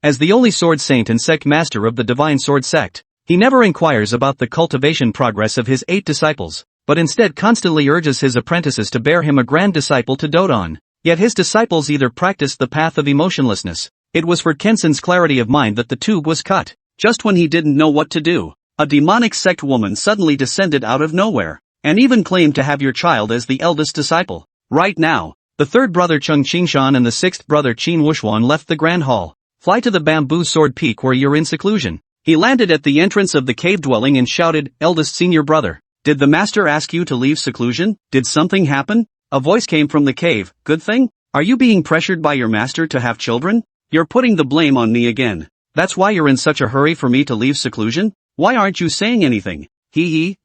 As the only sword saint and sect master of the divine sword sect, he never inquires about the cultivation progress of his 8 disciples, but instead constantly urges his apprentices to bear him a grand disciple to dote on. Yet his disciples either practiced the path of emotionlessness. It was for Kenson's clarity of mind that the tube was cut. Just when he didn't know what to do, a demonic sect woman suddenly descended out of nowhere, and even claimed to have your child as the eldest disciple. Right now, the third brother Zhang Qingfeng and the sixth brother Qin Wuxuan left the grand hall. Fly to the bamboo sword peak where you're in seclusion. He landed at the entrance of the cave dwelling and shouted, "Eldest senior brother, did the master ask you to leave seclusion? Did something happen?" A voice came from the cave. "Good thing? Are you being pressured by your master to have children? You're putting the blame on me again. That's why you're in such a hurry for me to leave seclusion? Why aren't you saying anything?"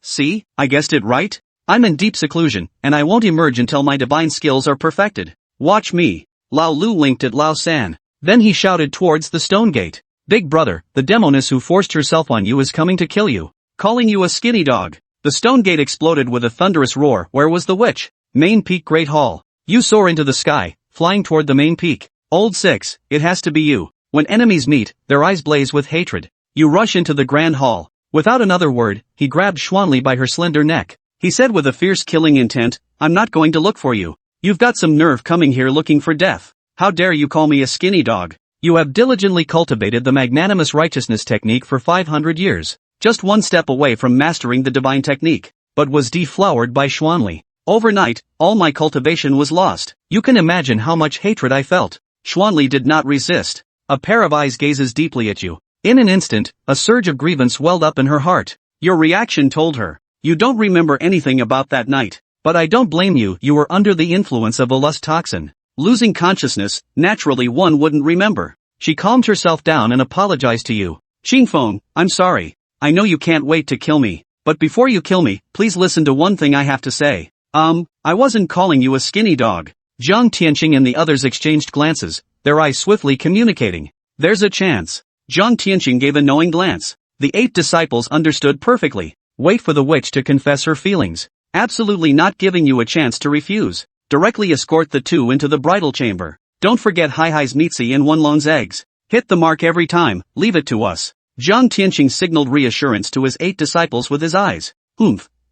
See, I guessed it right? I'm in deep seclusion, and I won't emerge until my divine skills are perfected. Watch me." Lao Lu winked at Lao San. Then he shouted towards the stone gate. "Big brother, the demoness who forced herself on you is coming to kill you. Calling you a skinny dog." The stone gate exploded with a thunderous roar. Where was the witch? Main peak Great Hall. You soar into the sky, flying toward the main peak. Old Six, it has to be you. When enemies meet, their eyes blaze with hatred. You rush into the grand hall. Without another word, he grabbed Xuanli by her slender neck. He said with a fierce killing intent, "I'm not going to look for you. You've got some nerve coming here looking for death. How dare you call me a skinny dog? You have diligently cultivated the magnanimous righteousness technique for 500 years, just one step away from mastering the divine technique, but was deflowered by Xuanli. Overnight, all my cultivation was lost. You can imagine how much hatred I felt." Xuanli did not resist. A pair of eyes gazes deeply at you. In an instant, a surge of grievance welled up in her heart. Your reaction told her, "You don't remember anything about that night. But I don't blame you, you were under the influence of a lust toxin. Losing consciousness, naturally one wouldn't remember." She calmed herself down and apologized to you. "Qingfeng, I'm sorry. I know you can't wait to kill me, but before you kill me, please listen to one thing I have to say. I wasn't calling you a skinny dog." Zhang Tianyue and the others exchanged glances, their eyes swiftly communicating. "There's a chance." Zhang Tianyue gave a knowing glance. The 8 disciples understood perfectly. Wait for the witch to confess her feelings. Absolutely not giving you a chance to refuse. Directly escort the 2 into the bridal chamber. Don't forget Hai's Mitzi and Wenlong's eggs. Hit the mark every time, leave it to us. Zhang Tianyue signaled reassurance to his 8 disciples with his eyes.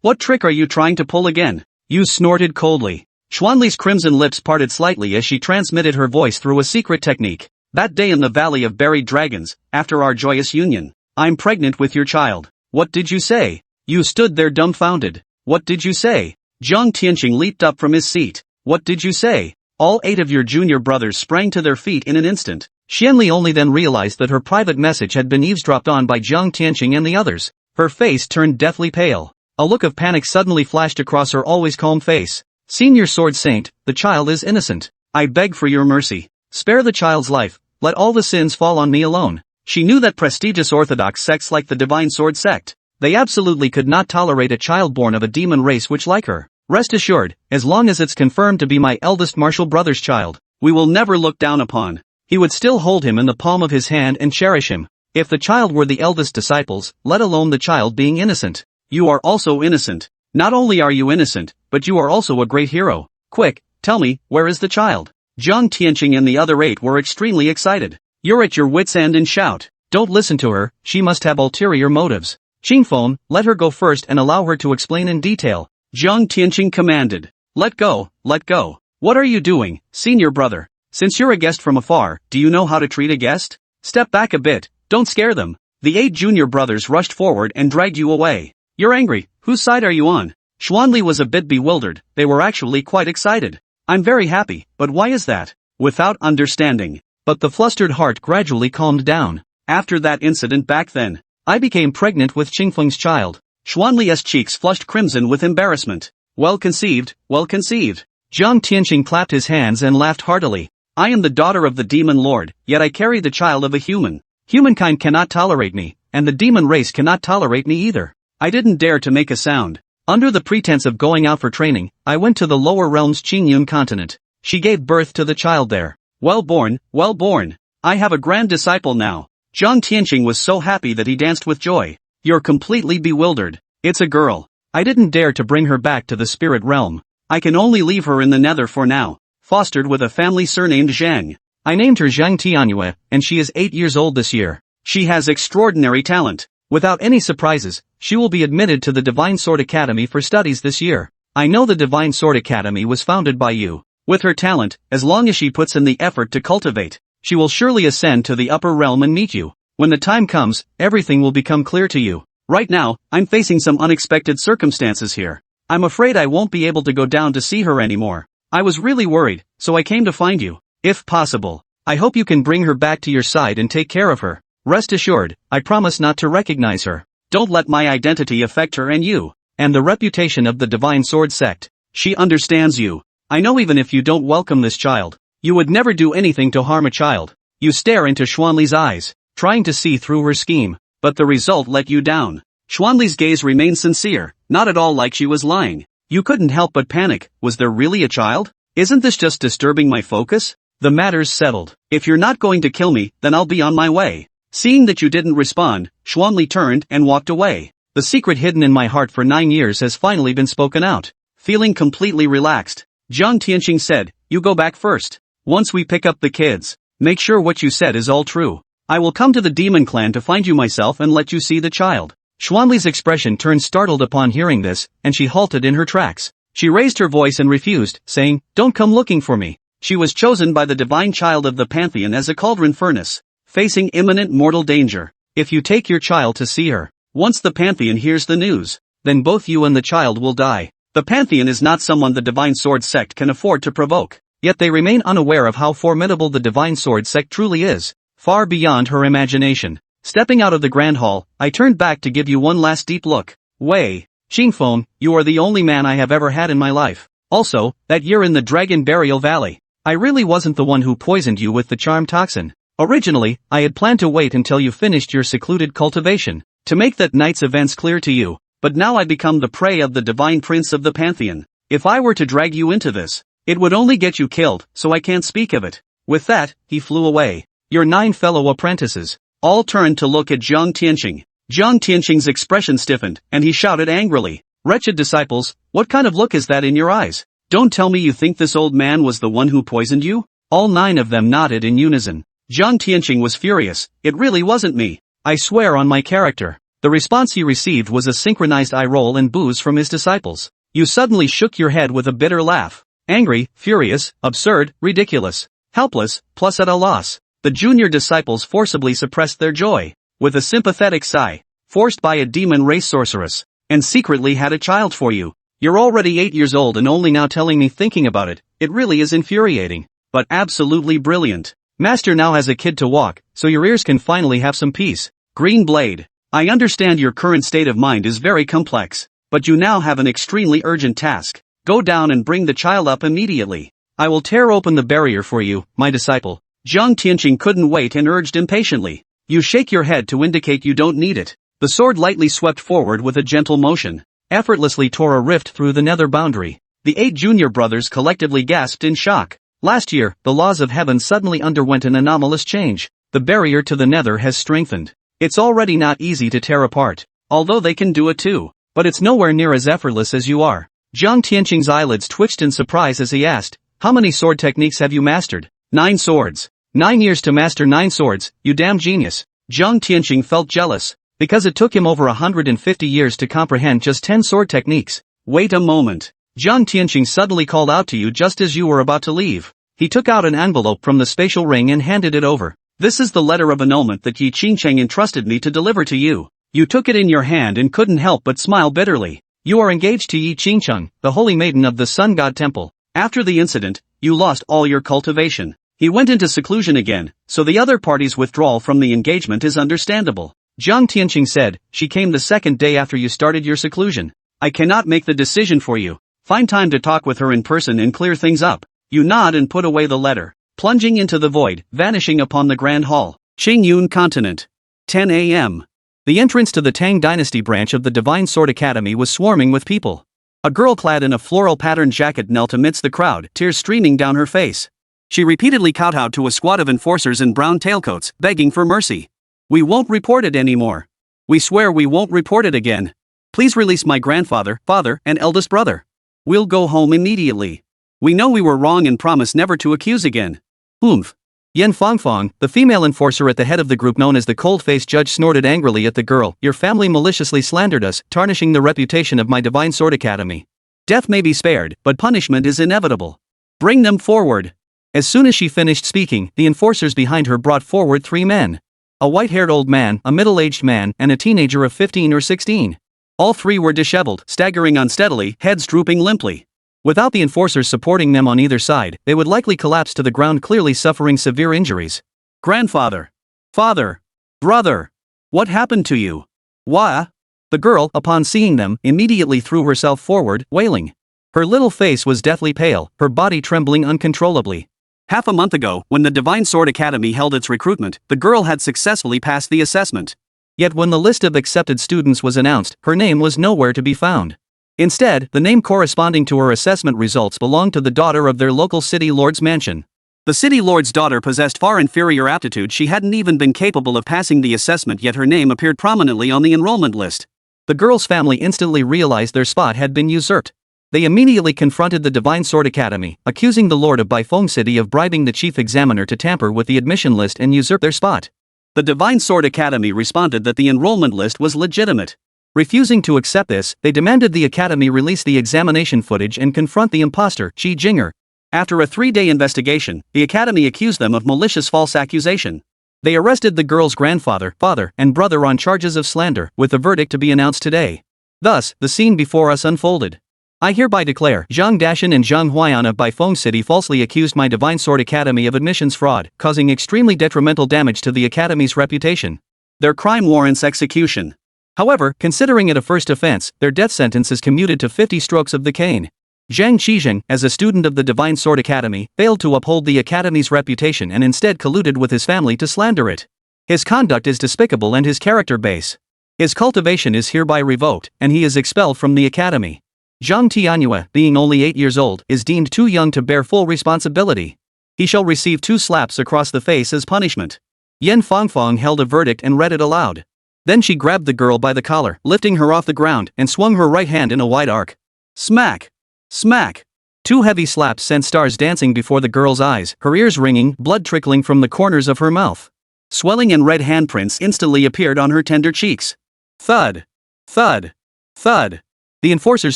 What trick are you trying to pull again?" You snorted coldly. Xuanli's crimson lips parted slightly as she transmitted her voice through a secret technique. "That day in the Valley of Buried Dragons, after our joyous union, I'm pregnant with your child." "What did you say?" You stood there dumbfounded. "What did you say?" Zhang Tianyue leaped up from his seat. "What did you say?" All 8 of your junior brothers sprang to their feet in an instant. Xuanli only then realized that her private message had been eavesdropped on by Zhang Tianyue and the others. Her face turned deathly pale. A look of panic suddenly flashed across her always calm face. "Senior Sword Saint, the child is innocent. I beg for your mercy. Spare the child's life, let all the sins fall on me alone." She knew that prestigious orthodox sects like the Divine Sword sect, they absolutely could not tolerate a child born of a demon race which like her. "Rest assured, as long as it's confirmed to be my eldest martial brother's child, we will never look down upon." He would still hold him in the palm of his hand and cherish him. If the child were the eldest disciples, let alone the child being innocent. "You are also innocent. Not only are you innocent, but you are also a great hero. Quick, tell me, where is the child?" Zhang Tianyue and the other 8 were extremely excited. You're at your wits' end and shout. Don't listen to her, she must have ulterior motives. Qingfeng, let her go first and allow her to explain in detail. Zhang Tianyue commanded. Let go, let go. What are you doing, senior brother? Since you're a guest from afar, do you know how to treat a guest? Step back a bit, don't scare them. The 8 junior brothers rushed forward and dragged you away. You're angry, whose side are you on? Xuanli was a bit bewildered, they were actually quite excited. I'm very happy, but why is that? Without understanding. But the flustered heart gradually calmed down. After that incident back then, I became pregnant with Qingfeng's child. Xuanli's cheeks flushed crimson with embarrassment. Well conceived, well conceived. Zhang Tianyue clapped his hands and laughed heartily. I am the daughter of the demon lord, yet I carry the child of a human. Humankind cannot tolerate me, and the demon race cannot tolerate me either. I didn't dare to make a sound. Under the pretense of going out for training, I went to the lower realms Qingyun continent. She gave birth to the child there. Well born, well born. I have a grand disciple now. Zhang Tianyue was so happy that he danced with joy. You're completely bewildered. It's a girl. I didn't dare to bring her back to the spirit realm. I can only leave her in the nether for now. Fostered with a family surnamed Zhang. I named her Zhang Tianyue, and she is 8 years old this year. She has extraordinary talent. Without any surprises, she will be admitted to the Divine Sword Academy for studies this year. I know the Divine Sword Academy was founded by you. With her talent, as long as she puts in the effort to cultivate, she will surely ascend to the upper realm and meet you. When the time comes, everything will become clear to you. Right now, I'm facing some unexpected circumstances here. I'm afraid I won't be able to go down to see her anymore. I was really worried, so I came to find you. If possible, I hope you can bring her back to your side and take care of her. Rest assured, I promise not to recognize her. Don't let my identity affect her and you, and the reputation of the Divine Sword sect. She understands you. I know even if you don't welcome this child, you would never do anything to harm a child. You stare into Xuanli's eyes, trying to see through her scheme, but the result let you down. Xuanli's gaze remained sincere, not at all like she was lying. You couldn't help but panic. Was there really a child? Isn't this just disturbing my focus? The matter's settled. If you're not going to kill me, then I'll be on my way. Seeing that you didn't respond, Xuanli turned and walked away. The secret hidden in my heart for 9 years has finally been spoken out. Feeling completely relaxed, Zhang Tianyue said, "You go back first. Once we pick up the kids, make sure what you said is all true. I will come to the demon clan to find you myself and let you see the child." Xuanli's expression turned startled upon hearing this, and she halted in her tracks. She raised her voice and refused, saying, "Don't come looking for me." She was chosen by the divine child of the Pantheon as a cauldron furnace, facing imminent mortal danger. If you take your child to see her, once the Pantheon hears the news, then both you and the child will die. The Pantheon is not someone the Divine Sword sect can afford to provoke, yet they remain unaware of how formidable the Divine Sword sect truly is, far beyond her imagination. Stepping out of the grand hall, I turned back to give you one last deep look. Wei Qingfeng, you are the only man I have ever had in my life. Also, that year in the Dragon Burial Valley, I really wasn't the one who poisoned you with the charm toxin. Originally, I had planned to wait until you finished your secluded cultivation, to make that night's events clear to you, but now I become the prey of the Divine Prince of the Pantheon. If I were to drag you into this, it would only get you killed, so I can't speak of it. With that, he flew away. Your 9 fellow apprentices all turned to look at Zhang Tianyue. Zhang Tianyue's expression stiffened, and he shouted angrily, "Wretched disciples, what kind of look is that in your eyes? Don't tell me you think this old man was the one who poisoned you?" All 9 of them nodded in unison. Zhang Tianyue was furious. "It really wasn't me. I swear on my character." The response he received was a synchronized eye roll and boos from his disciples. You suddenly shook your head with a bitter laugh. Angry, furious, absurd, ridiculous, helpless, plus at a loss. The junior disciples forcibly suppressed their joy, with a sympathetic sigh, forced by a demon race sorceress, and secretly had a child for you. You're already 8 years old and only now telling me thinking about it. It really is infuriating, but absolutely brilliant. Master now has a kid to walk, so your ears can finally have some peace. Green Blade. I understand your current state of mind is very complex, but you now have an extremely urgent task. Go down and bring the child up immediately. I will tear open the barrier for you, my disciple. Zhang Tianyue couldn't wait and urged impatiently. You shake your head to indicate you don't need it. The sword lightly swept forward with a gentle motion, effortlessly tore a rift through the nether boundary. The 8 junior brothers collectively gasped in shock. Last year, the laws of heaven suddenly underwent an anomalous change. The barrier to the nether has strengthened. It's already not easy to tear apart, although they can do it too, but it's nowhere near as effortless as you are. Zhang Tianyue's eyelids twitched in surprise as he asked, "How many sword techniques have you mastered?" 9 swords. 9 years to master 9 swords, you damn genius. Zhang Tianyue felt jealous, because it took him over 150 years to comprehend just 10 sword techniques. Wait a moment. Zhang Tianyue suddenly called out to you just as you were about to leave. He took out an envelope from the spatial ring and handed it over. "This is the letter of annulment that Yi Qingcheng entrusted me to deliver to you." You took it in your hand and couldn't help but smile bitterly. You are engaged to Yi Qingcheng, the holy maiden of the Sun God Temple. After the incident, you lost all your cultivation. He went into seclusion again, so the other party's withdrawal from the engagement is understandable. Zhang Tianyue said, "She came the second day after you started your seclusion. I cannot make the decision for you. Find time to talk with her in person and clear things up." You nod and put away the letter, plunging into the void, vanishing upon the grand hall. Qingyun continent. 10 a.m. The entrance to the Tang Dynasty branch of the Divine Sword Academy was swarming with people. A girl clad in a floral patterned jacket knelt amidst the crowd, tears streaming down her face. She repeatedly kowtowed to a squad of enforcers in brown tailcoats, begging for mercy. "We won't report it anymore. We swear we won't report it again. Please release my grandfather, father, and eldest brother. We'll go home immediately. We know we were wrong and promise never to accuse again." Oomph. Yan Fangfang, the female enforcer at the head of the group known as the Cold-Faced Judge, snorted angrily at the girl. Your family maliciously slandered us, tarnishing the reputation of my Divine Sword Academy. Death may be spared, but punishment is inevitable. Bring them forward. As soon as she finished speaking, the enforcers behind her brought forward 3 men. A white-haired old man, a middle-aged man, and a teenager of 15 or 16. All 3 were disheveled, staggering unsteadily, heads drooping limply. Without the enforcers supporting them on either side, they would likely collapse to the ground, clearly suffering severe injuries. Grandfather. Father. Brother. What happened to you? Wah? The girl, upon seeing them, immediately threw herself forward, wailing. Her little face was deathly pale, her body trembling uncontrollably. Half a month ago, when the Divine Sword Academy held its recruitment, the girl had successfully passed the assessment. Yet when the list of accepted students was announced, her name was nowhere to be found. Instead, the name corresponding to her assessment results belonged to the daughter of their local city lord's mansion. The city lord's daughter possessed far inferior aptitude. She hadn't even been capable of passing the assessment, yet her name appeared prominently on the enrollment list. The girl's family instantly realized their spot had been usurped. They immediately confronted the Divine Sword Academy, accusing the Lord of Baifeng City of bribing the chief examiner to tamper with the admission list and usurp their spot. The Divine Sword Academy responded that the enrollment list was legitimate. Refusing to accept this, they demanded the Academy release the examination footage and confront the imposter, Qi Jinger. After a 3-day investigation, the Academy accused them of malicious false accusation. They arrested the girl's grandfather, father, and brother on charges of slander, with the verdict to be announced today. Thus, the scene before us unfolded. I hereby declare, Zhang Dashan and Zhang Huayan of Baifeng City falsely accused my Divine Sword Academy of admissions fraud, causing extremely detrimental damage to the Academy's reputation. Their crime warrants execution. However, considering it a first offense, their death sentence is commuted to 50 strokes of the cane. Zhang Qingfeng, as a student of the Divine Sword Academy, failed to uphold the Academy's reputation and instead colluded with his family to slander it. His conduct is despicable and his character base. His cultivation is hereby revoked, and he is expelled from the Academy. Zhang Tianyue, being only 8 years old, is deemed too young to bear full responsibility. He shall receive 2 slaps across the face as punishment. Yan Fangfang held a verdict and read it aloud. Then she grabbed the girl by the collar, lifting her off the ground, and swung her right hand in a wide arc. Smack! Smack! 2 heavy slaps sent stars dancing before the girl's eyes, her ears ringing, blood trickling from the corners of her mouth. Swelling and red handprints instantly appeared on her tender cheeks. Thud! Thud! Thud! The enforcers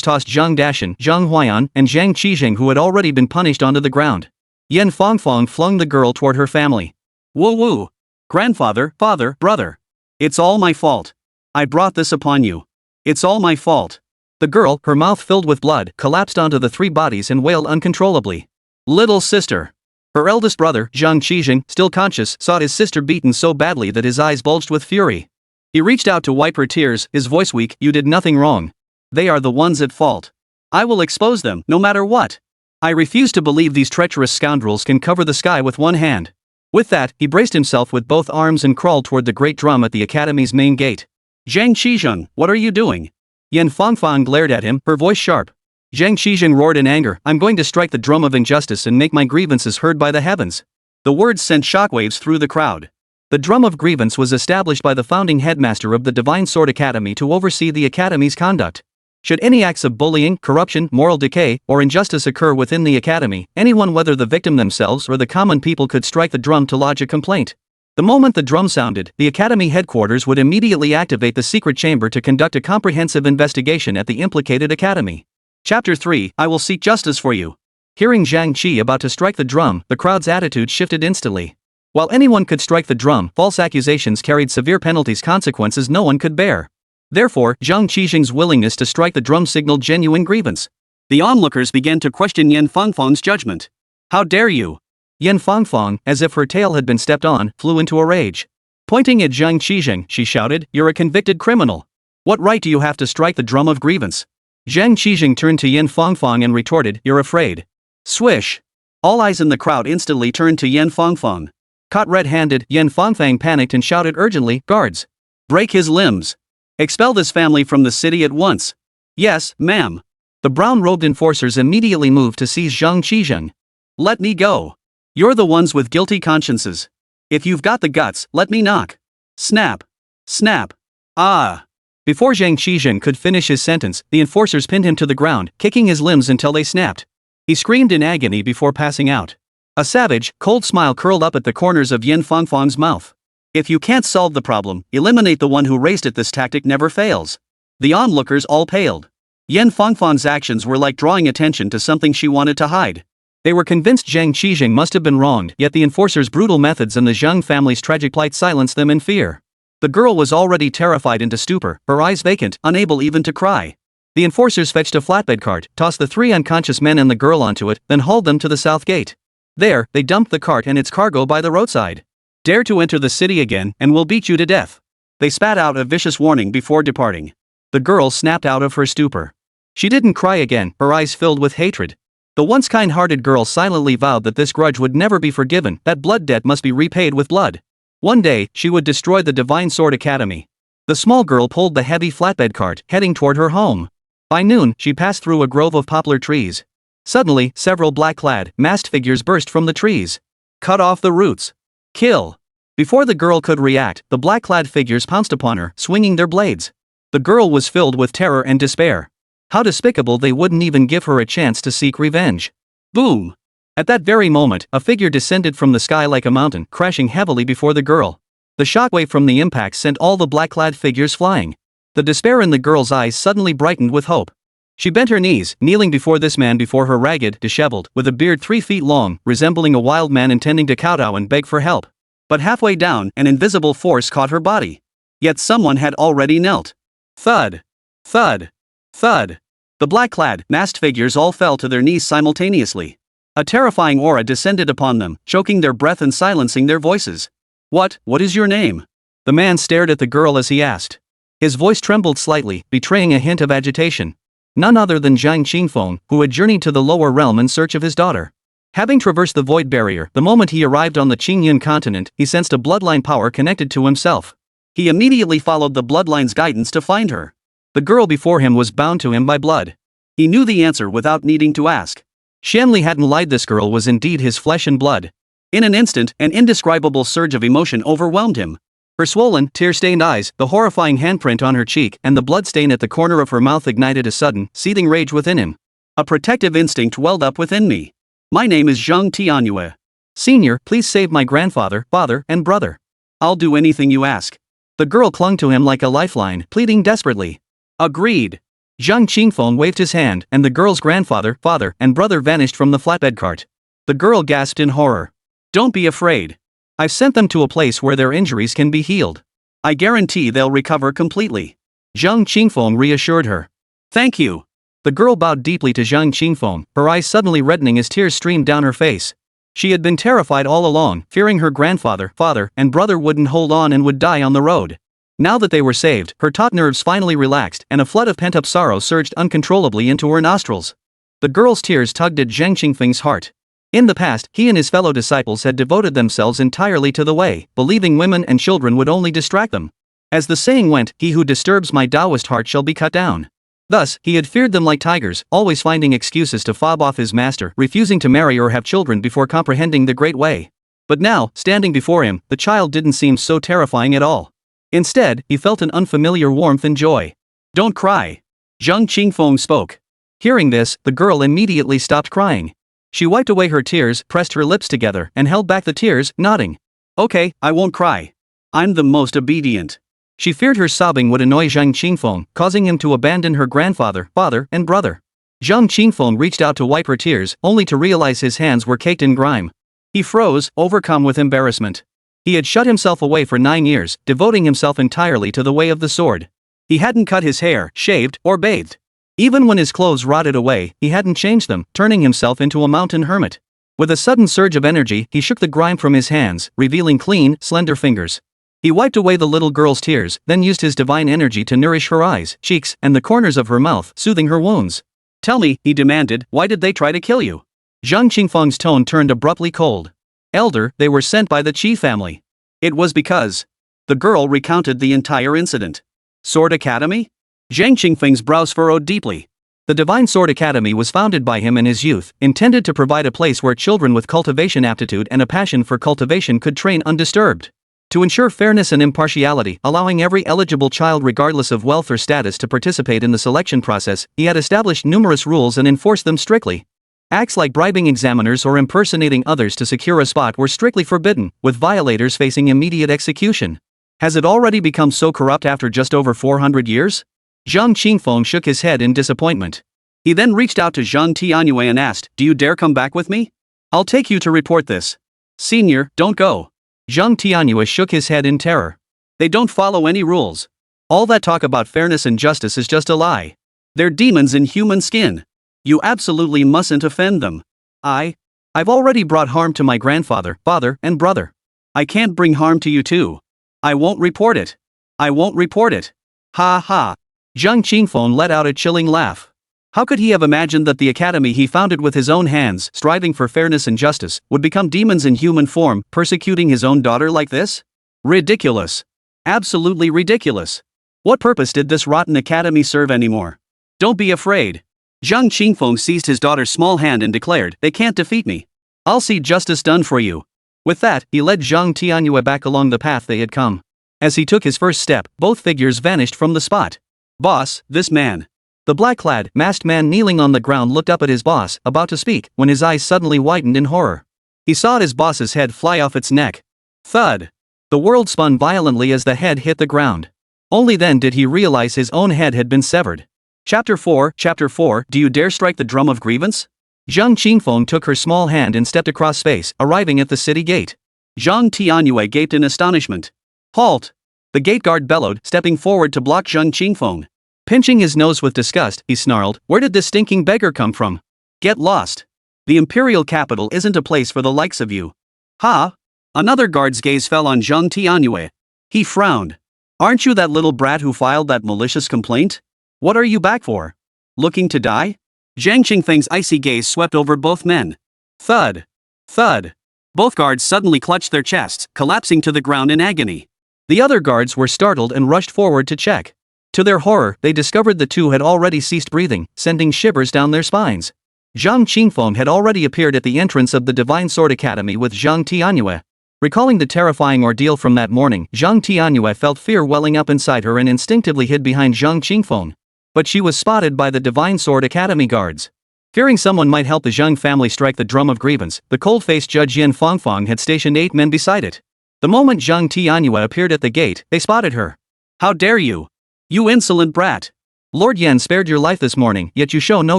tossed Zhang Dashan, Zhang Huayan, and Zhang Qingfeng, who had already been punished, onto the ground. Yan Fangfang flung the girl toward her family. Woo woo! Grandfather, father, brother. It's all my fault. I brought this upon you. It's all my fault. The girl, her mouth filled with blood, collapsed onto the 3 bodies and wailed uncontrollably. Little sister. Her eldest brother, Zhang Qingfeng, still conscious, saw his sister beaten so badly that his eyes bulged with fury. He reached out to wipe her tears, his voice weak. You did nothing wrong. They are the ones at fault. I will expose them, no matter what. I refuse to believe these treacherous scoundrels can cover the sky with one hand. With that, he braced himself with both arms and crawled toward the great drum at the Academy's main gate. Zhang Qingfeng, what are you doing? Yan Fangfang glared at him, her voice sharp. Zhang Qingfeng roared in anger, I'm going to strike the drum of injustice and make my grievances heard by the heavens. The words sent shockwaves through the crowd. The drum of grievance was established by the founding headmaster of the Divine Sword Academy to oversee the Academy's conduct. Should any acts of bullying, corruption, moral decay, or injustice occur within the Academy, anyone, whether the victim themselves or the common people, could strike the drum to lodge a complaint. The moment the drum sounded, the Academy headquarters would immediately activate the secret chamber to conduct a comprehensive investigation at the implicated Academy. Chapter 3, I will seek justice for you. Hearing Zhang Qi about to strike the drum, the crowd's attitude shifted instantly. While anyone could strike the drum, false accusations carried severe penalties, consequences no one could bear. Therefore, Zhang Qingfeng's willingness to strike the drum signaled genuine grievance. The onlookers began to question Yan Fangfang's judgment. How dare you? Yan Fangfang, as if her tail had been stepped on, flew into a rage. Pointing at Zhang Qingfeng, she shouted, You're a convicted criminal. What right do you have to strike the drum of grievance? Zhang Qingfeng turned to Yan Fangfang and retorted, You're afraid. Swish! All eyes in the crowd instantly turned to Yan Fangfang. Caught red-handed, Yan Fangfang panicked and shouted urgently, Guards! Break his limbs! Expel this family from the city at once. Yes, ma'am. The brown-robed enforcers immediately moved to seize Zhang Qingfeng. Let me go. You're the ones with guilty consciences. If you've got the guts, let me knock. Snap. Snap. Ah. Before Zhang Qingfeng could finish his sentence, the enforcers pinned him to the ground, kicking his limbs until they snapped. He screamed in agony before passing out. A savage, cold smile curled up at the corners of Yin Fangfang's mouth. If you can't solve the problem, eliminate the one who raised it. This tactic never fails. The onlookers all paled. Yin Fangfang's actions were like drawing attention to something she wanted to hide. They were convinced Zhang Qingfeng must have been wronged, yet the enforcer's brutal methods and the Zhang family's tragic plight silenced them in fear. The girl was already terrified into stupor, her eyes vacant, unable even to cry. The enforcers fetched a flatbed cart, tossed the 3 unconscious men and the girl onto it, then hauled them to the south gate. There, they dumped the cart and its cargo by the roadside. Dare to enter the city again, and we'll beat you to death. They spat out a vicious warning before departing. The girl snapped out of her stupor. She didn't cry again, her eyes filled with hatred. The once kind-hearted girl silently vowed that this grudge would never be forgiven, that blood debt must be repaid with blood. One day, she would destroy the Divine Sword Academy. The small girl pulled the heavy flatbed cart, heading toward her home. By noon, she passed through a grove of poplar trees. Suddenly, several black-clad, masked figures burst from the trees. Cut off the roots. Kill. Before the girl could react, the black-clad figures pounced upon her, swinging their blades. The girl was filled with terror and despair. How despicable, they wouldn't even give her a chance to seek revenge. Boom! At that very moment, a figure descended from the sky like a mountain, crashing heavily before the girl. The shockwave from the impact sent all the black-clad figures flying. The despair in the girl's eyes suddenly brightened with hope. She bent her knees, kneeling before this man, before her ragged, disheveled, with a beard 3 feet long, resembling a wild man intending to kowtow and beg for help. But halfway down, an invisible force caught her body. Yet someone had already knelt. Thud. Thud. Thud. The black-clad, masked figures all fell to their knees simultaneously. A terrifying aura descended upon them, choking their breath and silencing their voices. What is your name? The man stared at the girl as he asked. His voice trembled slightly, betraying a hint of agitation. None other than Zhang Qingfeng, who had journeyed to the lower realm in search of his daughter. Having traversed the void barrier, the moment he arrived on the Qingyun continent, he sensed a bloodline power connected to himself. He immediately followed the bloodline's guidance to find her. The girl before him was bound to him by blood. He knew the answer without needing to ask. Xuanli hadn't lied, this girl was indeed his flesh and blood. In an instant, an indescribable surge of emotion overwhelmed him. Her swollen, tear-stained eyes, the horrifying handprint on her cheek, and the bloodstain at the corner of her mouth ignited a sudden, seething rage within him. A protective instinct welled up within me. My name is Zhang Tianyue. Senior, please save my grandfather, father, and brother. I'll do anything you ask. The girl clung to him like a lifeline, pleading desperately. Agreed. Zhang Qingfeng waved his hand, and the girl's grandfather, father, and brother vanished from the flatbed cart. The girl gasped in horror. Don't be afraid. I've sent them to a place where their injuries can be healed. I guarantee they'll recover completely. Zhang Qingfeng reassured her. Thank you. The girl bowed deeply to Zhang Qingfeng, her eyes suddenly reddening as tears streamed down her face. She had been terrified all along, fearing her grandfather, father, and brother wouldn't hold on and would die on the road. Now that they were saved, her taut nerves finally relaxed, and a flood of pent-up sorrow surged uncontrollably into her nostrils. The girl's tears tugged at Zhang Qingfeng's heart. In the past, he and his fellow disciples had devoted themselves entirely to the way, believing women and children would only distract them. As the saying went, he who disturbs my Taoist heart shall be cut down. Thus, he had feared them like tigers, always finding excuses to fob off his master, refusing to marry or have children before comprehending the great way. But now, standing before him, the child didn't seem so terrifying at all. Instead, he felt an unfamiliar warmth and joy. Don't cry. Zhang Qingfeng spoke. Hearing this, the girl immediately stopped crying. She wiped away her tears, pressed her lips together, and held back the tears, nodding. Okay, I won't cry. I'm the most obedient. She feared her sobbing would annoy Zhang Qingfeng, causing him to abandon her grandfather, father, and brother. Zhang Qingfeng reached out to wipe her tears, only to realize his hands were caked in grime. He froze, overcome with embarrassment. He had shut himself away for 9 years, devoting himself entirely to the way of the sword. He hadn't cut his hair, shaved, or bathed. Even when his clothes rotted away, he hadn't changed them, turning himself into a mountain hermit. With a sudden surge of energy, he shook the grime from his hands, revealing clean, slender fingers. He wiped away the little girl's tears, then used his divine energy to nourish her eyes, cheeks, and the corners of her mouth, soothing her wounds. Tell me, he demanded, why did they try to kill you? Zhang Qingfeng's tone turned abruptly cold. Elder, they were sent by the Qi family. It was because. The girl recounted the entire incident. Sword Academy? Zhang Qingfeng's brows furrowed deeply. The Divine Sword Academy was founded by him in his youth, intended to provide a place where children with cultivation aptitude and a passion for cultivation could train undisturbed. To ensure fairness and impartiality, allowing every eligible child regardless of wealth or status to participate in the selection process, he had established numerous rules and enforced them strictly. Acts like bribing examiners or impersonating others to secure a spot were strictly forbidden, with violators facing immediate execution. Has it already become so corrupt after just over 400 years? Zhang Qingfeng shook his head in disappointment. He then reached out to Zhang Tianyue and asked, "Do you dare come back with me? I'll take you to report this." "Senior, don't go." Zhang Tianyue shook his head in terror. "They don't follow any rules. All that talk about fairness and justice is just a lie. They're demons in human skin. You absolutely mustn't offend them. I've already brought harm to my grandfather, father, and brother. I can't bring harm to you too. I won't report it. I won't report it." Ha ha. Zhang Qingfeng let out a chilling laugh. How could he have imagined that the academy he founded with his own hands, striving for fairness and justice, would become demons in human form, persecuting his own daughter like this? Ridiculous. Absolutely ridiculous. What purpose did this rotten academy serve anymore? "Don't be afraid." Zhang Qingfeng seized his daughter's small hand and declared, "They can't defeat me. I'll see justice done for you." With that, he led Zhang Tianyue back along the path they had come. As he took his first step, both figures vanished from the spot. "Boss, this man." The black-clad, masked man kneeling on the ground looked up at his boss, about to speak, when his eyes suddenly widened in horror. He saw his boss's head fly off its neck. Thud! The world spun violently as the head hit the ground. Only then did he realize his own head had been severed. Chapter 4, Do You Dare Strike the Drum of Grievance? Zhang Qingfeng took her small hand and stepped across space, arriving at the city gate. Zhang Tianyue gaped in astonishment. "Halt!" The gate guard bellowed, stepping forward to block Zhang Qingfeng. Pinching his nose with disgust, he snarled, "Where did this stinking beggar come from? Get lost. The imperial capital isn't a place for the likes of you." "Ha!" Another guard's gaze fell on Zhang Tianyue. He frowned. "Aren't you that little brat who filed that malicious complaint? What are you back for? Looking to die?" Zhang Qingfeng's icy gaze swept over both men. Thud! Thud! Both guards suddenly clutched their chests, collapsing to the ground in agony. The other guards were startled and rushed forward to check. To their horror, they discovered the two had already ceased breathing, sending shivers down their spines. Zhang Qingfeng had already appeared at the entrance of the Divine Sword Academy with Zhang Tianyue. Recalling the terrifying ordeal from that morning, Zhang Tianyue felt fear welling up inside her and instinctively hid behind Zhang Qingfeng. But she was spotted by the Divine Sword Academy guards. Fearing someone might help the Zhang family strike the drum of grievance, the cold-faced Judge Yin Fangfang had stationed 8 men beside it. The moment Zhang Tianyue appeared at the gate, they spotted her. "How dare you! You insolent brat! Lord Yan spared your life this morning, yet you show no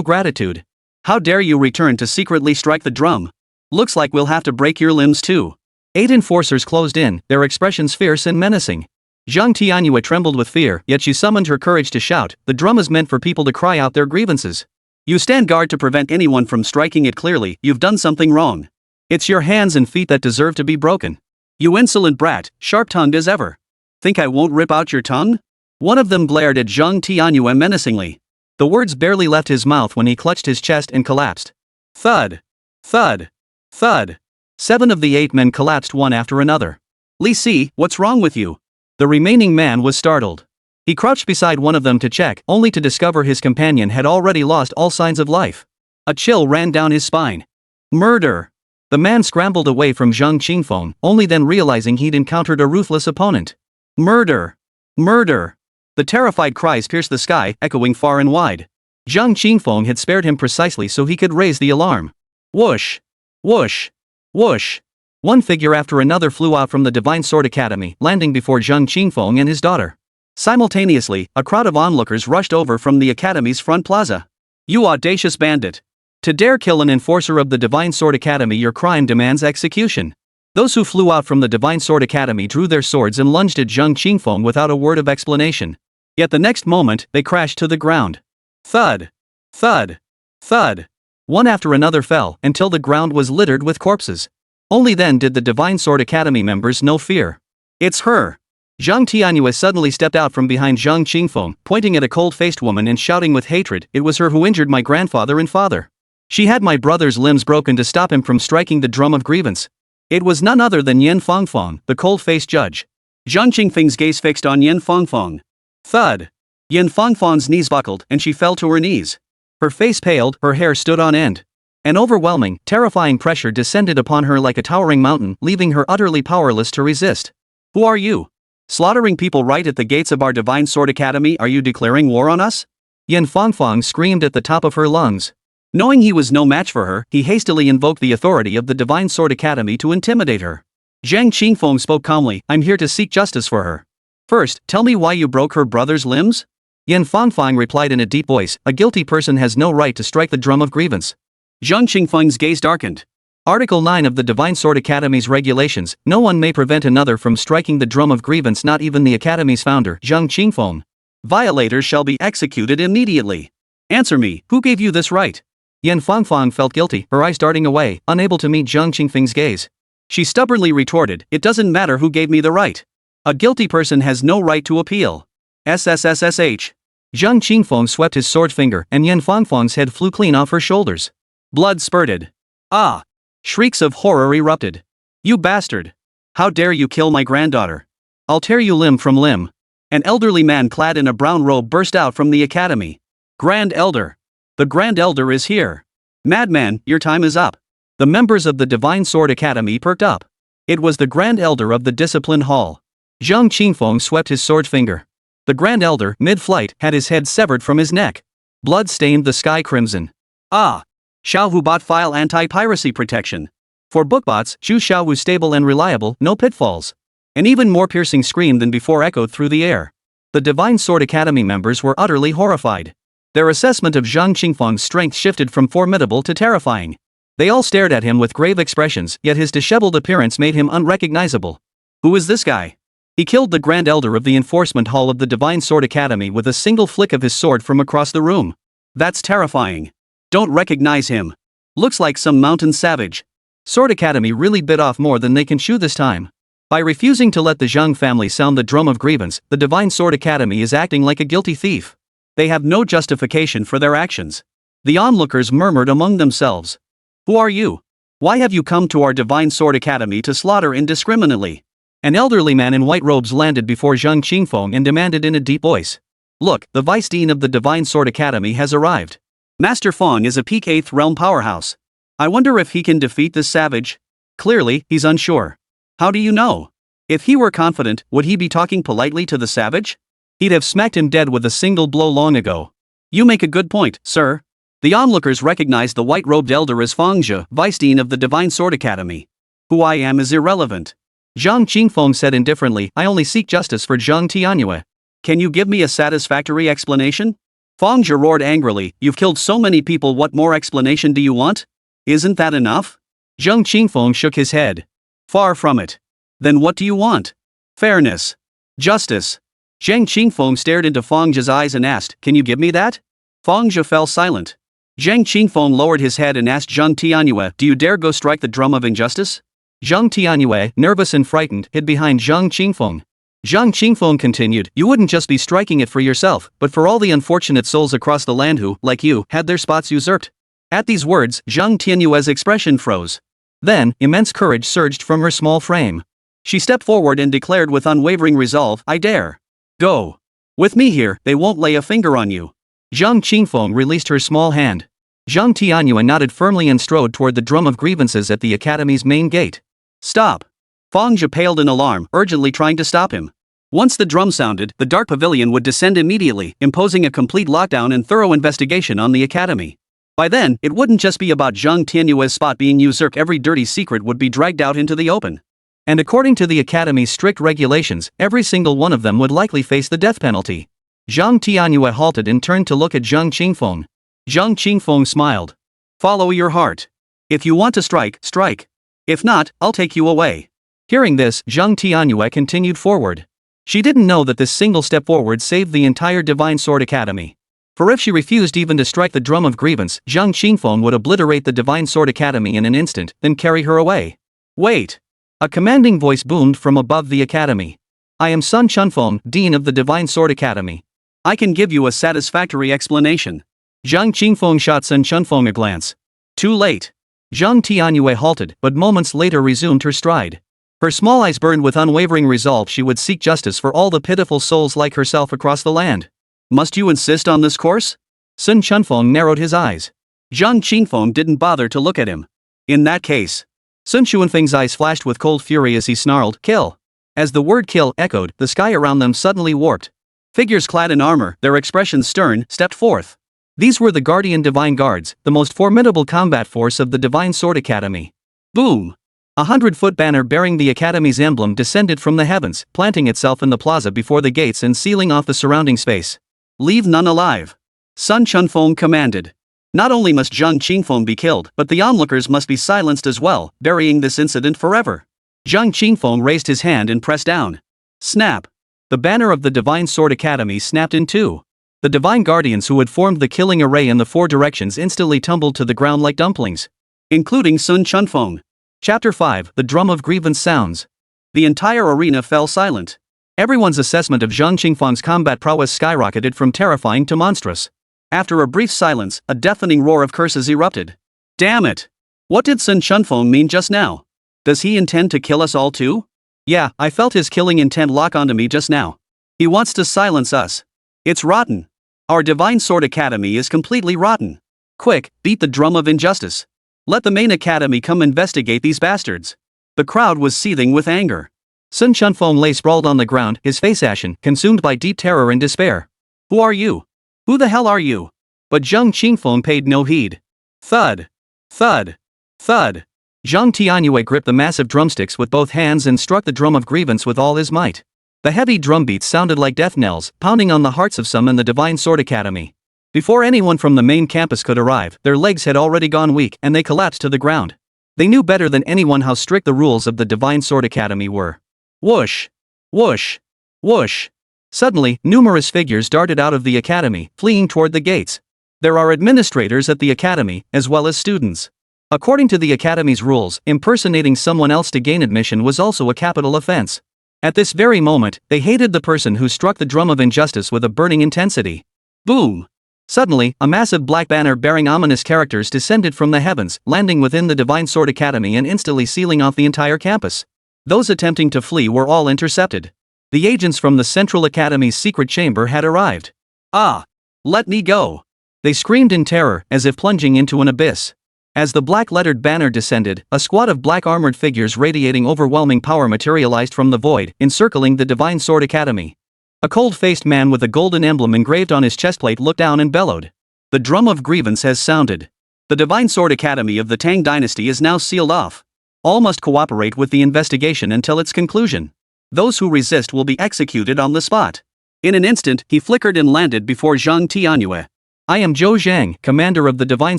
gratitude. How dare you return to secretly strike the drum? Looks like we'll have to break your limbs too." 8 enforcers closed in, their expressions fierce and menacing. Zhang Tianyue trembled with fear, yet she summoned her courage to shout, "The drum is meant for people to cry out their grievances. You stand guard to prevent anyone from striking it. Clearly, you've done something wrong. It's your hands and feet that deserve to be broken. You insolent brat, sharp-tongued as ever. Think I won't rip out your tongue?" One of them glared at Zhang Tianyue menacingly. The words barely left his mouth when he clutched his chest and collapsed. Thud! Thud! Thud! 7 of the 8 men collapsed one after another. "Li Si, what's wrong with you?" The remaining man was startled. He crouched beside one of them to check, only to discover his companion had already lost all signs of life. A chill ran down his spine. Murder! The man scrambled away from Zhang Qingfeng, only then realizing he'd encountered a ruthless opponent. Murder! Murder! The terrified cries pierced the sky, echoing far and wide. Zhang Qingfeng had spared him precisely so he could raise the alarm. Whoosh! Whoosh! Whoosh! One figure after another flew out from the Divine Sword Academy, landing before Zhang Qingfeng and his daughter. Simultaneously, a crowd of onlookers rushed over from the Academy's front plaza. "You audacious bandit! To dare kill an enforcer of the Divine Sword Academy, your crime demands execution." Those who flew out from the Divine Sword Academy drew their swords and lunged at Zhang Qingfeng without a word of explanation. Yet the next moment, they crashed to the ground. Thud! Thud! Thud! One after another fell, until the ground was littered with corpses. Only then did the Divine Sword Academy members know fear. "It's her!" Zhang Tianyue suddenly stepped out from behind Zhang Qingfeng, pointing at a cold-faced woman and shouting with hatred, "It was her who injured my grandfather and father. She had my brother's limbs broken to stop him from striking the drum of grievance." It was none other than Yin Fangfang, the cold-faced judge. Zhang Qingfeng's gaze fixed on Yin Fangfang. Thud! Yin Fangfang's knees buckled, and she fell to her knees. Her face paled, her hair stood on end. An overwhelming, terrifying pressure descended upon her like a towering mountain, leaving her utterly powerless to resist. "Who are you? Slaughtering people right at the gates of our Divine Sword Academy? Are you declaring war on us?" Yin Fangfang screamed at the top of her lungs. Knowing he was no match for her, he hastily invoked the authority of the Divine Sword Academy to intimidate her. Zhang Qingfeng spoke calmly, I'm here to seek justice for her. First, tell me why you broke her brother's limbs? Yan Fangfang replied in a deep voice, a guilty person has no right to strike the drum of grievance. Zhang Qingfeng's gaze darkened. Article 9 of the Divine Sword Academy's regulations, no one may prevent another from striking the drum of grievance, not even the Academy's founder, Zhang Qingfeng. Violators shall be executed immediately. Answer me, who gave you this right? Yan Fangfang felt guilty, her eyes darting away, unable to meet Zhang Qingfeng's gaze. She stubbornly retorted, it doesn't matter who gave me the right. A guilty person has no right to appeal. SSSSH. Zhang Qingfeng swept his sword finger, and Yan Fangfang's head flew clean off her shoulders. Blood spurted. Ah! Shrieks of horror erupted. You bastard! How dare you kill my granddaughter? I'll tear you limb from limb. An elderly man clad in a brown robe burst out from the academy. Grand Elder! The Grand Elder is here! Madman, your time is up! The members of the Divine Sword Academy perked up. It was the Grand Elder of the Discipline Hall. Zhang Qingfeng swept his sword finger. The Grand Elder, mid-flight, had his head severed from his neck. Blood stained the sky crimson. Ah! Xiaohubot file anti-piracy protection. For bookbots, Zhu Xiaohu stable and reliable, no pitfalls. An even more piercing scream than before echoed through the air. The Divine Sword Academy members were utterly horrified. Their assessment of Zhang Qingfeng's strength shifted from formidable to terrifying. They all stared at him with grave expressions, yet his disheveled appearance made him unrecognizable. Who is this guy? He killed the Grand Elder of the Enforcement Hall of the Divine Sword Academy with a single flick of his sword from across the room. That's terrifying. Don't recognize him. Looks like some mountain savage. Sword Academy really bit off more than they can chew this time. By refusing to let the Zhang family sound the drum of grievance, the Divine Sword Academy is acting like a guilty thief. They have no justification for their actions. The onlookers murmured among themselves. Who are you? Why have you come to our Divine Sword Academy to slaughter indiscriminately? An elderly man in white robes landed before Zhang Qingfeng and demanded in a deep voice. Look, the Vice Dean of the Divine Sword Academy has arrived. Master Feng is a peak 8th realm powerhouse. I wonder if he can defeat this savage? Clearly, he's unsure. How do you know? If he were confident, would he be talking politely to the savage? He'd have smacked him dead with a single blow long ago. You make a good point, sir. The onlookers recognized the white-robed elder as Feng Zhe, Vice Dean of the Divine Sword Academy. Who I am is irrelevant. Zhang Qingfeng said indifferently, I only seek justice for Zhang Tianyue. Can you give me a satisfactory explanation? Feng Zhe roared angrily, you've killed so many people, what more explanation do you want? Isn't that enough? Zhang Qingfeng shook his head. Far from it. Then what do you want? Fairness. Justice. Zhang Qingfeng stared into Feng Zhe's eyes and asked, can you give me that? Feng Zhe fell silent. Zhang Qingfeng lowered his head and asked Zhang Tianyue, do you dare go strike the drum of injustice? Zhang Tianyue, nervous and frightened, hid behind Zhang Qingfeng. Zhang Qingfeng continued, you wouldn't just be striking it for yourself, but for all the unfortunate souls across the land who, like you, had their spots usurped. At these words, Zhang Tianyue's expression froze. Then, immense courage surged from her small frame. She stepped forward and declared with unwavering resolve, I dare. Go. With me here, they won't lay a finger on you. Zhang Qingfeng released her small hand. Zhang Tianyue nodded firmly and strode toward the drum of grievances at the academy's main gate. Stop. Feng Zhe paled in alarm, urgently trying to stop him. Once the drum sounded, the dark pavilion would descend immediately, imposing a complete lockdown and thorough investigation on the academy. By then, it wouldn't just be about Zhang Tianyue's spot being usurped, every dirty secret would be dragged out into the open. And according to the academy's strict regulations, every single one of them would likely face the death penalty. Zhang Tianyue halted and turned to look at Zhang Qingfeng. Zhang Qingfeng smiled. Follow your heart. If you want to strike, strike. If not, I'll take you away. Hearing this, Zhang Tianyue continued forward. She didn't know that this single step forward saved the entire Divine Sword Academy. For if she refused even to strike the drum of grievance, Zhang Qingfeng would obliterate the Divine Sword Academy in an instant, then carry her away. Wait! A commanding voice boomed from above the academy. I am Sun Chunfeng, Dean of the Divine Sword Academy. I can give you a satisfactory explanation. Zhang Qingfeng shot Sun Chunfeng a glance. Too late. Zhang Tianyue halted, but moments later resumed her stride. Her small eyes burned with unwavering resolve. She would seek justice for all the pitiful souls like herself across the land. Must you insist on this course? Sun Chunfeng narrowed his eyes. Zhang Qingfeng didn't bother to look at him. In that case. Sun Xuanfeng's eyes flashed with cold fury as he snarled, kill. As the word kill echoed, the sky around them suddenly warped. Figures clad in armor, their expressions stern, stepped forth. These were the Guardian Divine Guards, the most formidable combat force of the Divine Sword Academy. Boom! 100-foot banner bearing the Academy's emblem descended from the heavens, planting itself in the plaza before the gates and sealing off the surrounding space. Leave none alive. Zhang Qingfeng commanded. Not only must Zhang Qingfeng be killed, but the onlookers must be silenced as well, burying this incident forever. Zhang Qingfeng raised his hand and pressed down. Snap! The banner of the Divine Sword Academy snapped in two. The Divine Guardians who had formed the killing array in the four directions instantly tumbled to the ground like dumplings. Including Zhang Qingfeng. Chapter 5, The Drum of Grievance Sounds. The entire arena fell silent. Everyone's assessment of Zhang Qingfeng's combat prowess skyrocketed from terrifying to monstrous. After a brief silence, a deafening roar of curses erupted. Damn it! What did Zhang Qingfeng mean just now? Does he intend to kill us all too? Yeah, I felt his killing intent lock onto me just now. He wants to silence us. It's rotten. Our Divine Sword Academy is completely rotten. Quick, beat the drum of injustice. Let the main academy come investigate these bastards. The crowd was seething with anger. Zhang Qingfeng lay sprawled on the ground, his face ashen, consumed by deep terror and despair. Who are you? Who the hell are you? But Zhang Qingfeng paid no heed. Thud. Thud. Thud. Zhang Tianyue gripped the massive drumsticks with both hands and struck the drum of grievance with all his might. The heavy drum beats sounded like death knells, pounding on the hearts of some in the Divine Sword Academy. Before anyone from the main campus could arrive, their legs had already gone weak and they collapsed to the ground. They knew better than anyone how strict the rules of the Divine Sword Academy were. Whoosh! Whoosh! Whoosh! Suddenly, numerous figures darted out of the academy, fleeing toward the gates. There are administrators at the academy, as well as students. According to the academy's rules, impersonating someone else to gain admission was also a capital offense. At this very moment, they hated the person who struck the drum of injustice with a burning intensity. Boom! Suddenly, a massive black banner bearing ominous characters descended from the heavens, landing within the Divine Sword Academy and instantly sealing off the entire campus. Those attempting to flee were all intercepted. The agents from the Central Academy's secret chamber had arrived. Ah! Let me go! They screamed in terror, as if plunging into an abyss. As the black-lettered banner descended, a squad of black-armored figures radiating overwhelming power materialized from the void, encircling the Divine Sword Academy. A cold-faced man with a golden emblem engraved on his chestplate looked down and bellowed. The drum of grievance has sounded. The Divine Sword Academy of the Tang Dynasty is now sealed off. All must cooperate with the investigation until its conclusion. Those who resist will be executed on the spot. In an instant, he flickered and landed before Zhang Tianyue. I am Zhou Zhang, commander of the Divine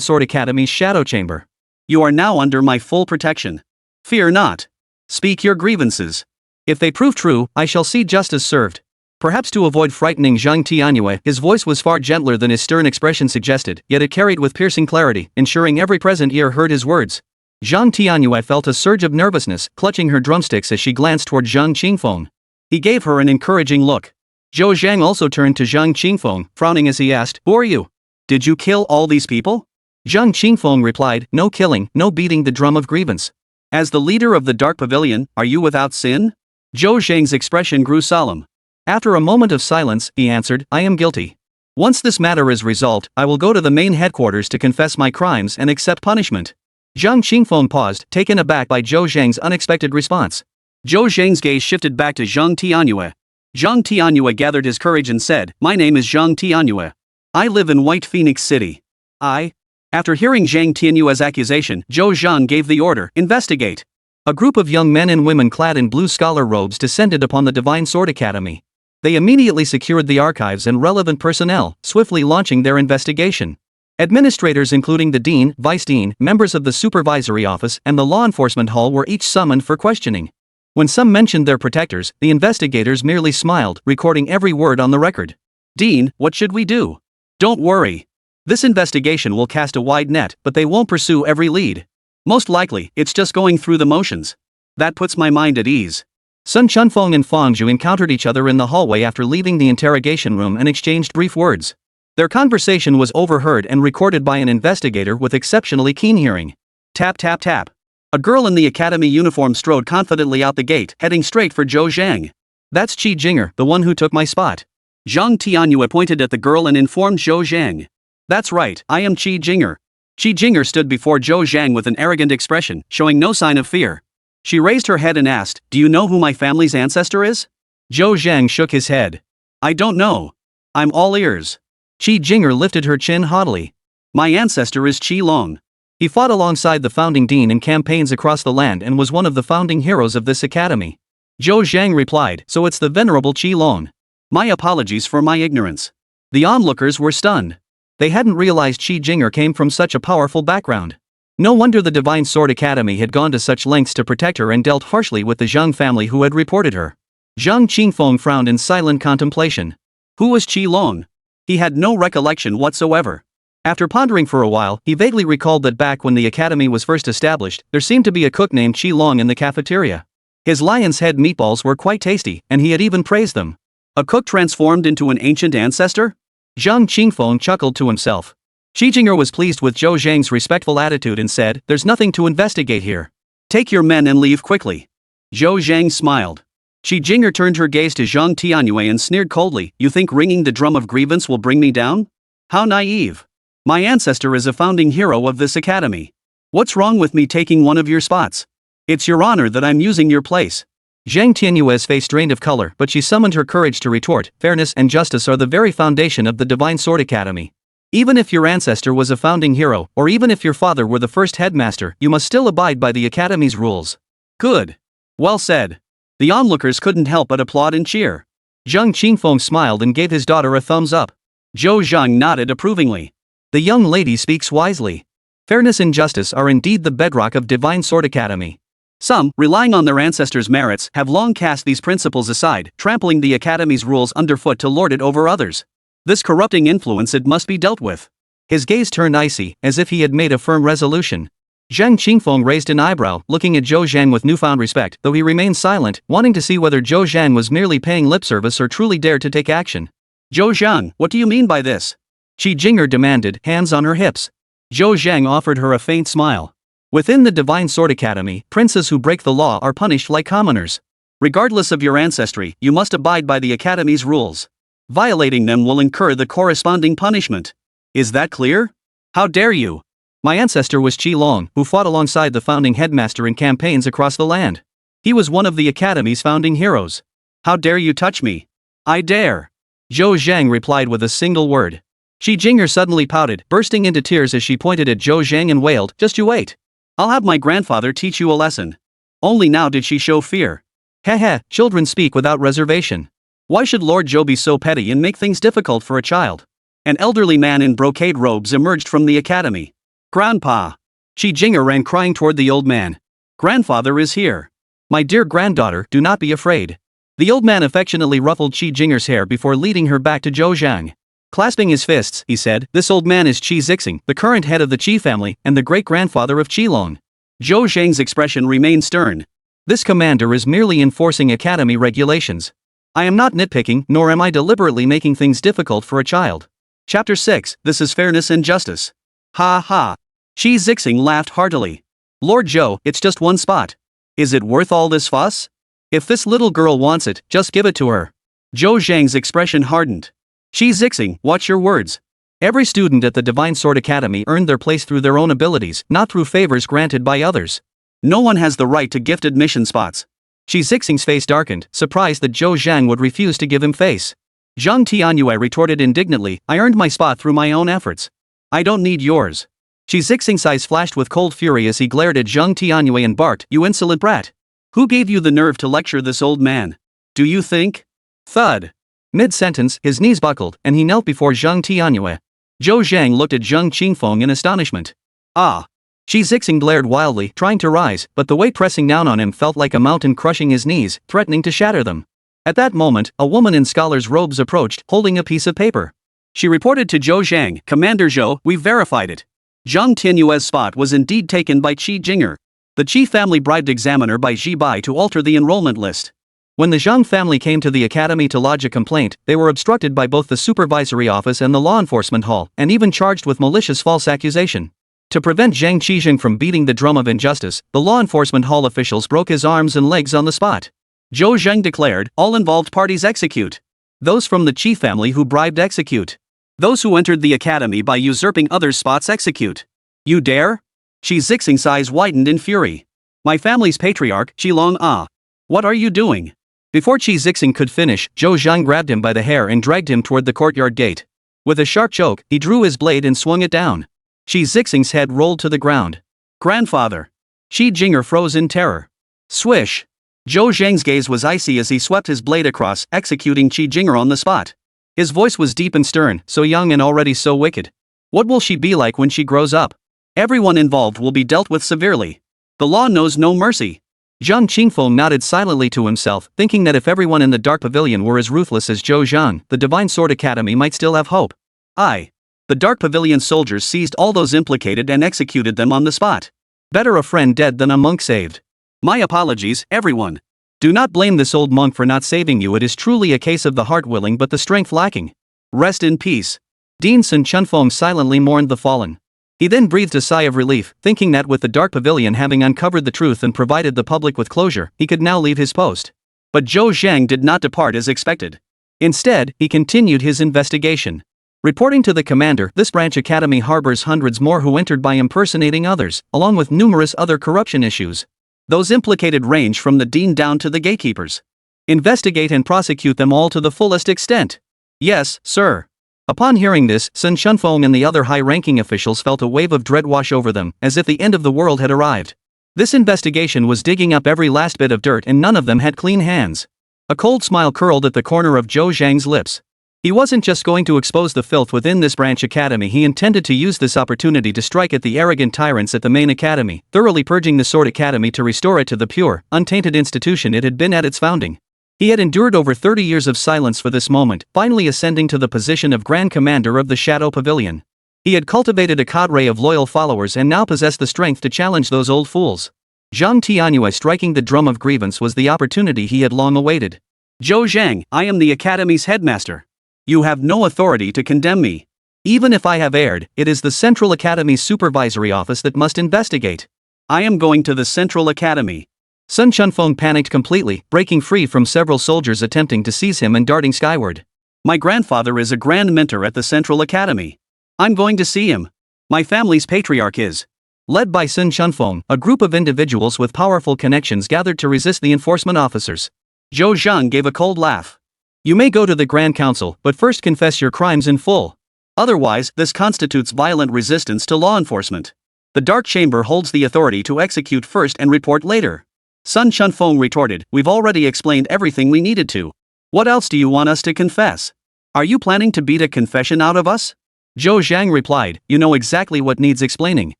Sword Academy's Shadow Chamber. You are now under my full protection. Fear not. Speak your grievances. If they prove true, I shall see justice served. Perhaps to avoid frightening Zhang Tianyue, his voice was far gentler than his stern expression suggested, yet it carried with piercing clarity, ensuring every present ear heard his words. Zhang Tianyue felt a surge of nervousness, clutching her drumsticks as she glanced toward Zhang Qingfeng. He gave her an encouraging look. Zhou Zhang also turned to Zhang Qingfeng, frowning as he asked, "Who are you? Did you kill all these people?" Zhang Qingfeng replied, "No killing, no beating the drum of grievance." As the leader of the Dark Pavilion, are you without sin? Zhou Zhang's expression grew solemn. After a moment of silence, he answered, I am guilty. Once this matter is resolved, I will go to the main headquarters to confess my crimes and accept punishment. Zhang Qingfeng paused, taken aback by Zhou Zhang's unexpected response. Zhou Zhang's gaze shifted back to Zhang Tianyue. Zhang Tianyue gathered his courage and said, My name is Zhang Tianyue. I live in White Phoenix City. After hearing Zhang Tianyue's accusation, Zhou Zhang gave the order, investigate. A group of young men and women clad in blue scholar robes descended upon the Divine Sword Academy. They immediately secured the archives and relevant personnel, swiftly launching their investigation. Administrators including the dean, vice dean, members of the supervisory office, and the law enforcement hall were each summoned for questioning. When some mentioned their protectors, the investigators merely smiled, recording every word on the record. Dean, what should we do? Don't worry. This investigation will cast a wide net, but they won't pursue every lead. Most likely, it's just going through the motions. That puts my mind at ease. Zhang Qingfeng and Fang Zhu encountered each other in the hallway after leaving the interrogation room and exchanged brief words. Their conversation was overheard and recorded by an investigator with exceptionally keen hearing. Tap tap tap. A girl in the academy uniform strode confidently out the gate, heading straight for Zhou Zhang. That's Qi Jinger, the one who took my spot. Zhang Tianyue pointed at the girl and informed Zhou Zhang. That's right, I am Qi Jinger. Qi Jinger stood before Zhou Zhang with an arrogant expression, showing no sign of fear. She raised her head and asked, Do you know who my family's ancestor is? Zhou Zhang shook his head. I don't know. I'm all ears. Qi Jing'er lifted her chin haughtily. My ancestor is Qi Long. He fought alongside the founding dean in campaigns across the land and was one of the founding heroes of this academy. Zhou Zhang replied, so it's the venerable Qi Long. My apologies for my ignorance. The onlookers were stunned. They hadn't realized Qi Jing'er came from such a powerful background. No wonder the Divine Sword Academy had gone to such lengths to protect her and dealt harshly with the Zhang family who had reported her. Zhang Qingfeng frowned in silent contemplation. Who was Qi Long? He had no recollection whatsoever. After pondering for a while, he vaguely recalled that back when the academy was first established, there seemed to be a cook named Qi Long in the cafeteria. His lion's head meatballs were quite tasty, and he had even praised them. A cook transformed into an ancient ancestor? Zhang Qingfeng chuckled to himself. Qi Jing'er was pleased with Zhou Zhang's respectful attitude and said, there's nothing to investigate here. Take your men and leave quickly. Zhou Zhang smiled. Qi Jing'er turned her gaze to Zhang Tianyue and sneered coldly, you think ringing the drum of grievance will bring me down? How naive. My ancestor is a founding hero of this academy. What's wrong with me taking one of your spots? It's your honor that I'm using your place. Zhang Tianyue's face drained of color, but she summoned her courage to retort, fairness and justice are the very foundation of the Divine Sword Academy. Even if your ancestor was a founding hero, or even if your father were the first headmaster, you must still abide by the academy's rules. Good. Well said. The onlookers couldn't help but applaud and cheer. Zhang Qingfeng smiled and gave his daughter a thumbs up. Zhou Zhang nodded approvingly. The young lady speaks wisely. Fairness and justice are indeed the bedrock of Divine Sword Academy. Some, relying on their ancestors' merits, have long cast these principles aside, trampling the academy's rules underfoot to lord it over others. This corrupting influence it must be dealt with. His gaze turned icy, as if he had made a firm resolution. Zhang Qingfeng raised an eyebrow, looking at Zhou Zhang with newfound respect, though he remained silent, wanting to see whether Zhou Zhang was merely paying lip service or truly dared to take action. Zhou Zhang, what do you mean by this? Qi Jing'er demanded, hands on her hips. Zhou Zhang offered her a faint smile. Within the Divine Sword Academy, princes who break the law are punished like commoners. Regardless of your ancestry, you must abide by the academy's rules. Violating them will incur the corresponding punishment. Is that clear? How dare you? My ancestor was Qi Long, who fought alongside the founding headmaster in campaigns across the land. He was one of the academy's founding heroes. How dare you touch me? I dare. Zhou Zhang replied with a single word. Qi Jing'er suddenly pouted, bursting into tears as she pointed at Zhou Zhang and wailed, just you wait. I'll have my grandfather teach you a lesson. Only now did she show fear. Heh, children speak without reservation. Why should Lord Zhou be so petty and make things difficult for a child? An elderly man in brocade robes emerged from the academy. Grandpa. Qi Jing'er ran crying toward the old man. Grandfather is here. My dear granddaughter, do not be afraid. The old man affectionately ruffled Qi Jing'er's hair before leading her back to Zhou Zhang. Clasping his fists, he said, this old man is Qi Zixing, the current head of the Qi family, and the great-grandfather of Qi Long. Zhou Zhang's expression remained stern. This commander is merely enforcing academy regulations. I am not nitpicking, nor am I deliberately making things difficult for a child. Chapter 6, This is Fairness and Justice. Ha ha. Qi Zixing laughed heartily. Lord Zhou, it's just one spot. Is it worth all this fuss? If this little girl wants it, just give it to her. Zhou Zhang's expression hardened. Qi Zixing, watch your words. Every student at the Divine Sword Academy earned their place through their own abilities, not through favors granted by others. No one has the right to gift admission spots. Qi Zixing's face darkened, surprised that Zhou Zhang would refuse to give him face. Zhang Tianyue retorted indignantly, I earned my spot through my own efforts. I don't need yours. Qi Zixing's eyes flashed with cold fury as he glared at Zhang Tianyue and barked, you insolent brat. Who gave you the nerve to lecture this old man? Do you think? Thud. Mid-sentence, his knees buckled, and he knelt before Zhang Tianyue. Zhou Zhang looked at Zhang Qingfeng in astonishment. Ah. Qi Zixing glared wildly, trying to rise, but the weight pressing down on him felt like a mountain crushing his knees, threatening to shatter them. At that moment, a woman in scholar's robes approached, holding a piece of paper. She reported to Zhou Zhang, Commander Zhou, we've verified it. Zhang Tianyue's spot was indeed taken by Qi Jing'er. The Qi family bribed examiner Bai Zhibai to alter the enrollment list. When the Zhang family came to the academy to lodge a complaint, they were obstructed by both the supervisory office and the law enforcement hall, and even charged with malicious false accusation. To prevent Zhang Qizheng from beating the drum of injustice, the law enforcement hall officials broke his arms and legs on the spot. Zhou Zhang declared, all involved parties execute. Those from the Qi family who bribed execute. Those who entered the academy by usurping others' spots execute. You dare? Qi Zixing's eyes widened in fury. My family's patriarch, Qi Long What are you doing? Before Qi Zixing could finish, Zhou Zhang grabbed him by the hair and dragged him toward the courtyard gate. With a sharp choke, he drew his blade and swung it down. Qi Zixing's head rolled to the ground. Grandfather! Qi Jinger froze in terror. Swish! Zhou Zhang's gaze was icy as he swept his blade across, executing Qi Jinger on the spot. His voice was deep and stern, so young and already so wicked. What will she be like when she grows up? Everyone involved will be dealt with severely. The law knows no mercy. Zhang Qingfeng nodded silently to himself, thinking that if everyone in the Dark Pavilion were as ruthless as Zhou Zhang, the Divine Sword Academy might still have hope. The Dark Pavilion soldiers seized all those implicated and executed them on the spot. Better a friend dead than a monk saved. My apologies, everyone. Do not blame this old monk for not saving you. It is truly a case of the heart willing but the strength lacking. Rest in peace. Dean Sun Chunfeng silently mourned the fallen. He then breathed a sigh of relief, thinking that with the Dark Pavilion having uncovered the truth and provided the public with closure, he could now leave his post. But Zhou Zhang did not depart as expected. Instead, he continued his investigation. Reporting to the commander, this branch academy harbors hundreds more who entered by impersonating others, along with numerous other corruption issues. Those implicated range from the dean down to the gatekeepers. Investigate and prosecute them all to the fullest extent. Yes, sir. Upon hearing this, Sun Chunfeng and the other high-ranking officials felt a wave of dread wash over them, as if the end of the world had arrived. This investigation was digging up every last bit of dirt and none of them had clean hands. A cold smile curled at the corner of Zhou Zhang's lips. He wasn't just going to expose the filth within this branch academy, he intended to use this opportunity to strike at the arrogant tyrants at the main academy, thoroughly purging the Sword Academy to restore it to the pure, untainted institution it had been at its founding. He had endured over 30 years of silence for this moment, finally ascending to the position of Grand Commander of the Shadow Pavilion. He had cultivated a cadre of loyal followers and now possessed the strength to challenge those old fools. Zhang Tianyue striking the drum of grievance was the opportunity he had long awaited. Zhou Zhang, I am the Academy's headmaster. You have no authority to condemn me. Even if I have erred, it is the Central Academy's supervisory office that must investigate. I am going to the Central Academy. Sun Chunfeng panicked completely, breaking free from several soldiers attempting to seize him and darting skyward. My grandfather is a grand mentor at the Central Academy. I'm going to see him. My family's patriarch is. Led by Sun Chunfeng, a group of individuals with powerful connections gathered to resist the enforcement officers. Zhou Zhang gave a cold laugh. You may go to the Grand Council, but first confess your crimes in full. Otherwise, this constitutes violent resistance to law enforcement. The Dark Chamber holds the authority to execute first and report later. Sun Chunfeng retorted, we've already explained everything we needed to. What else do you want us to confess? Are you planning to beat a confession out of us? Zhou Zhang replied, you know exactly what needs explaining.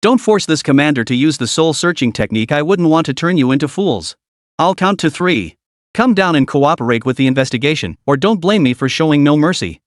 Don't force this commander to use the soul-searching technique. I wouldn't want to turn you into fools. I'll count to 3. Come down and cooperate with the investigation, or don't blame me for showing no mercy.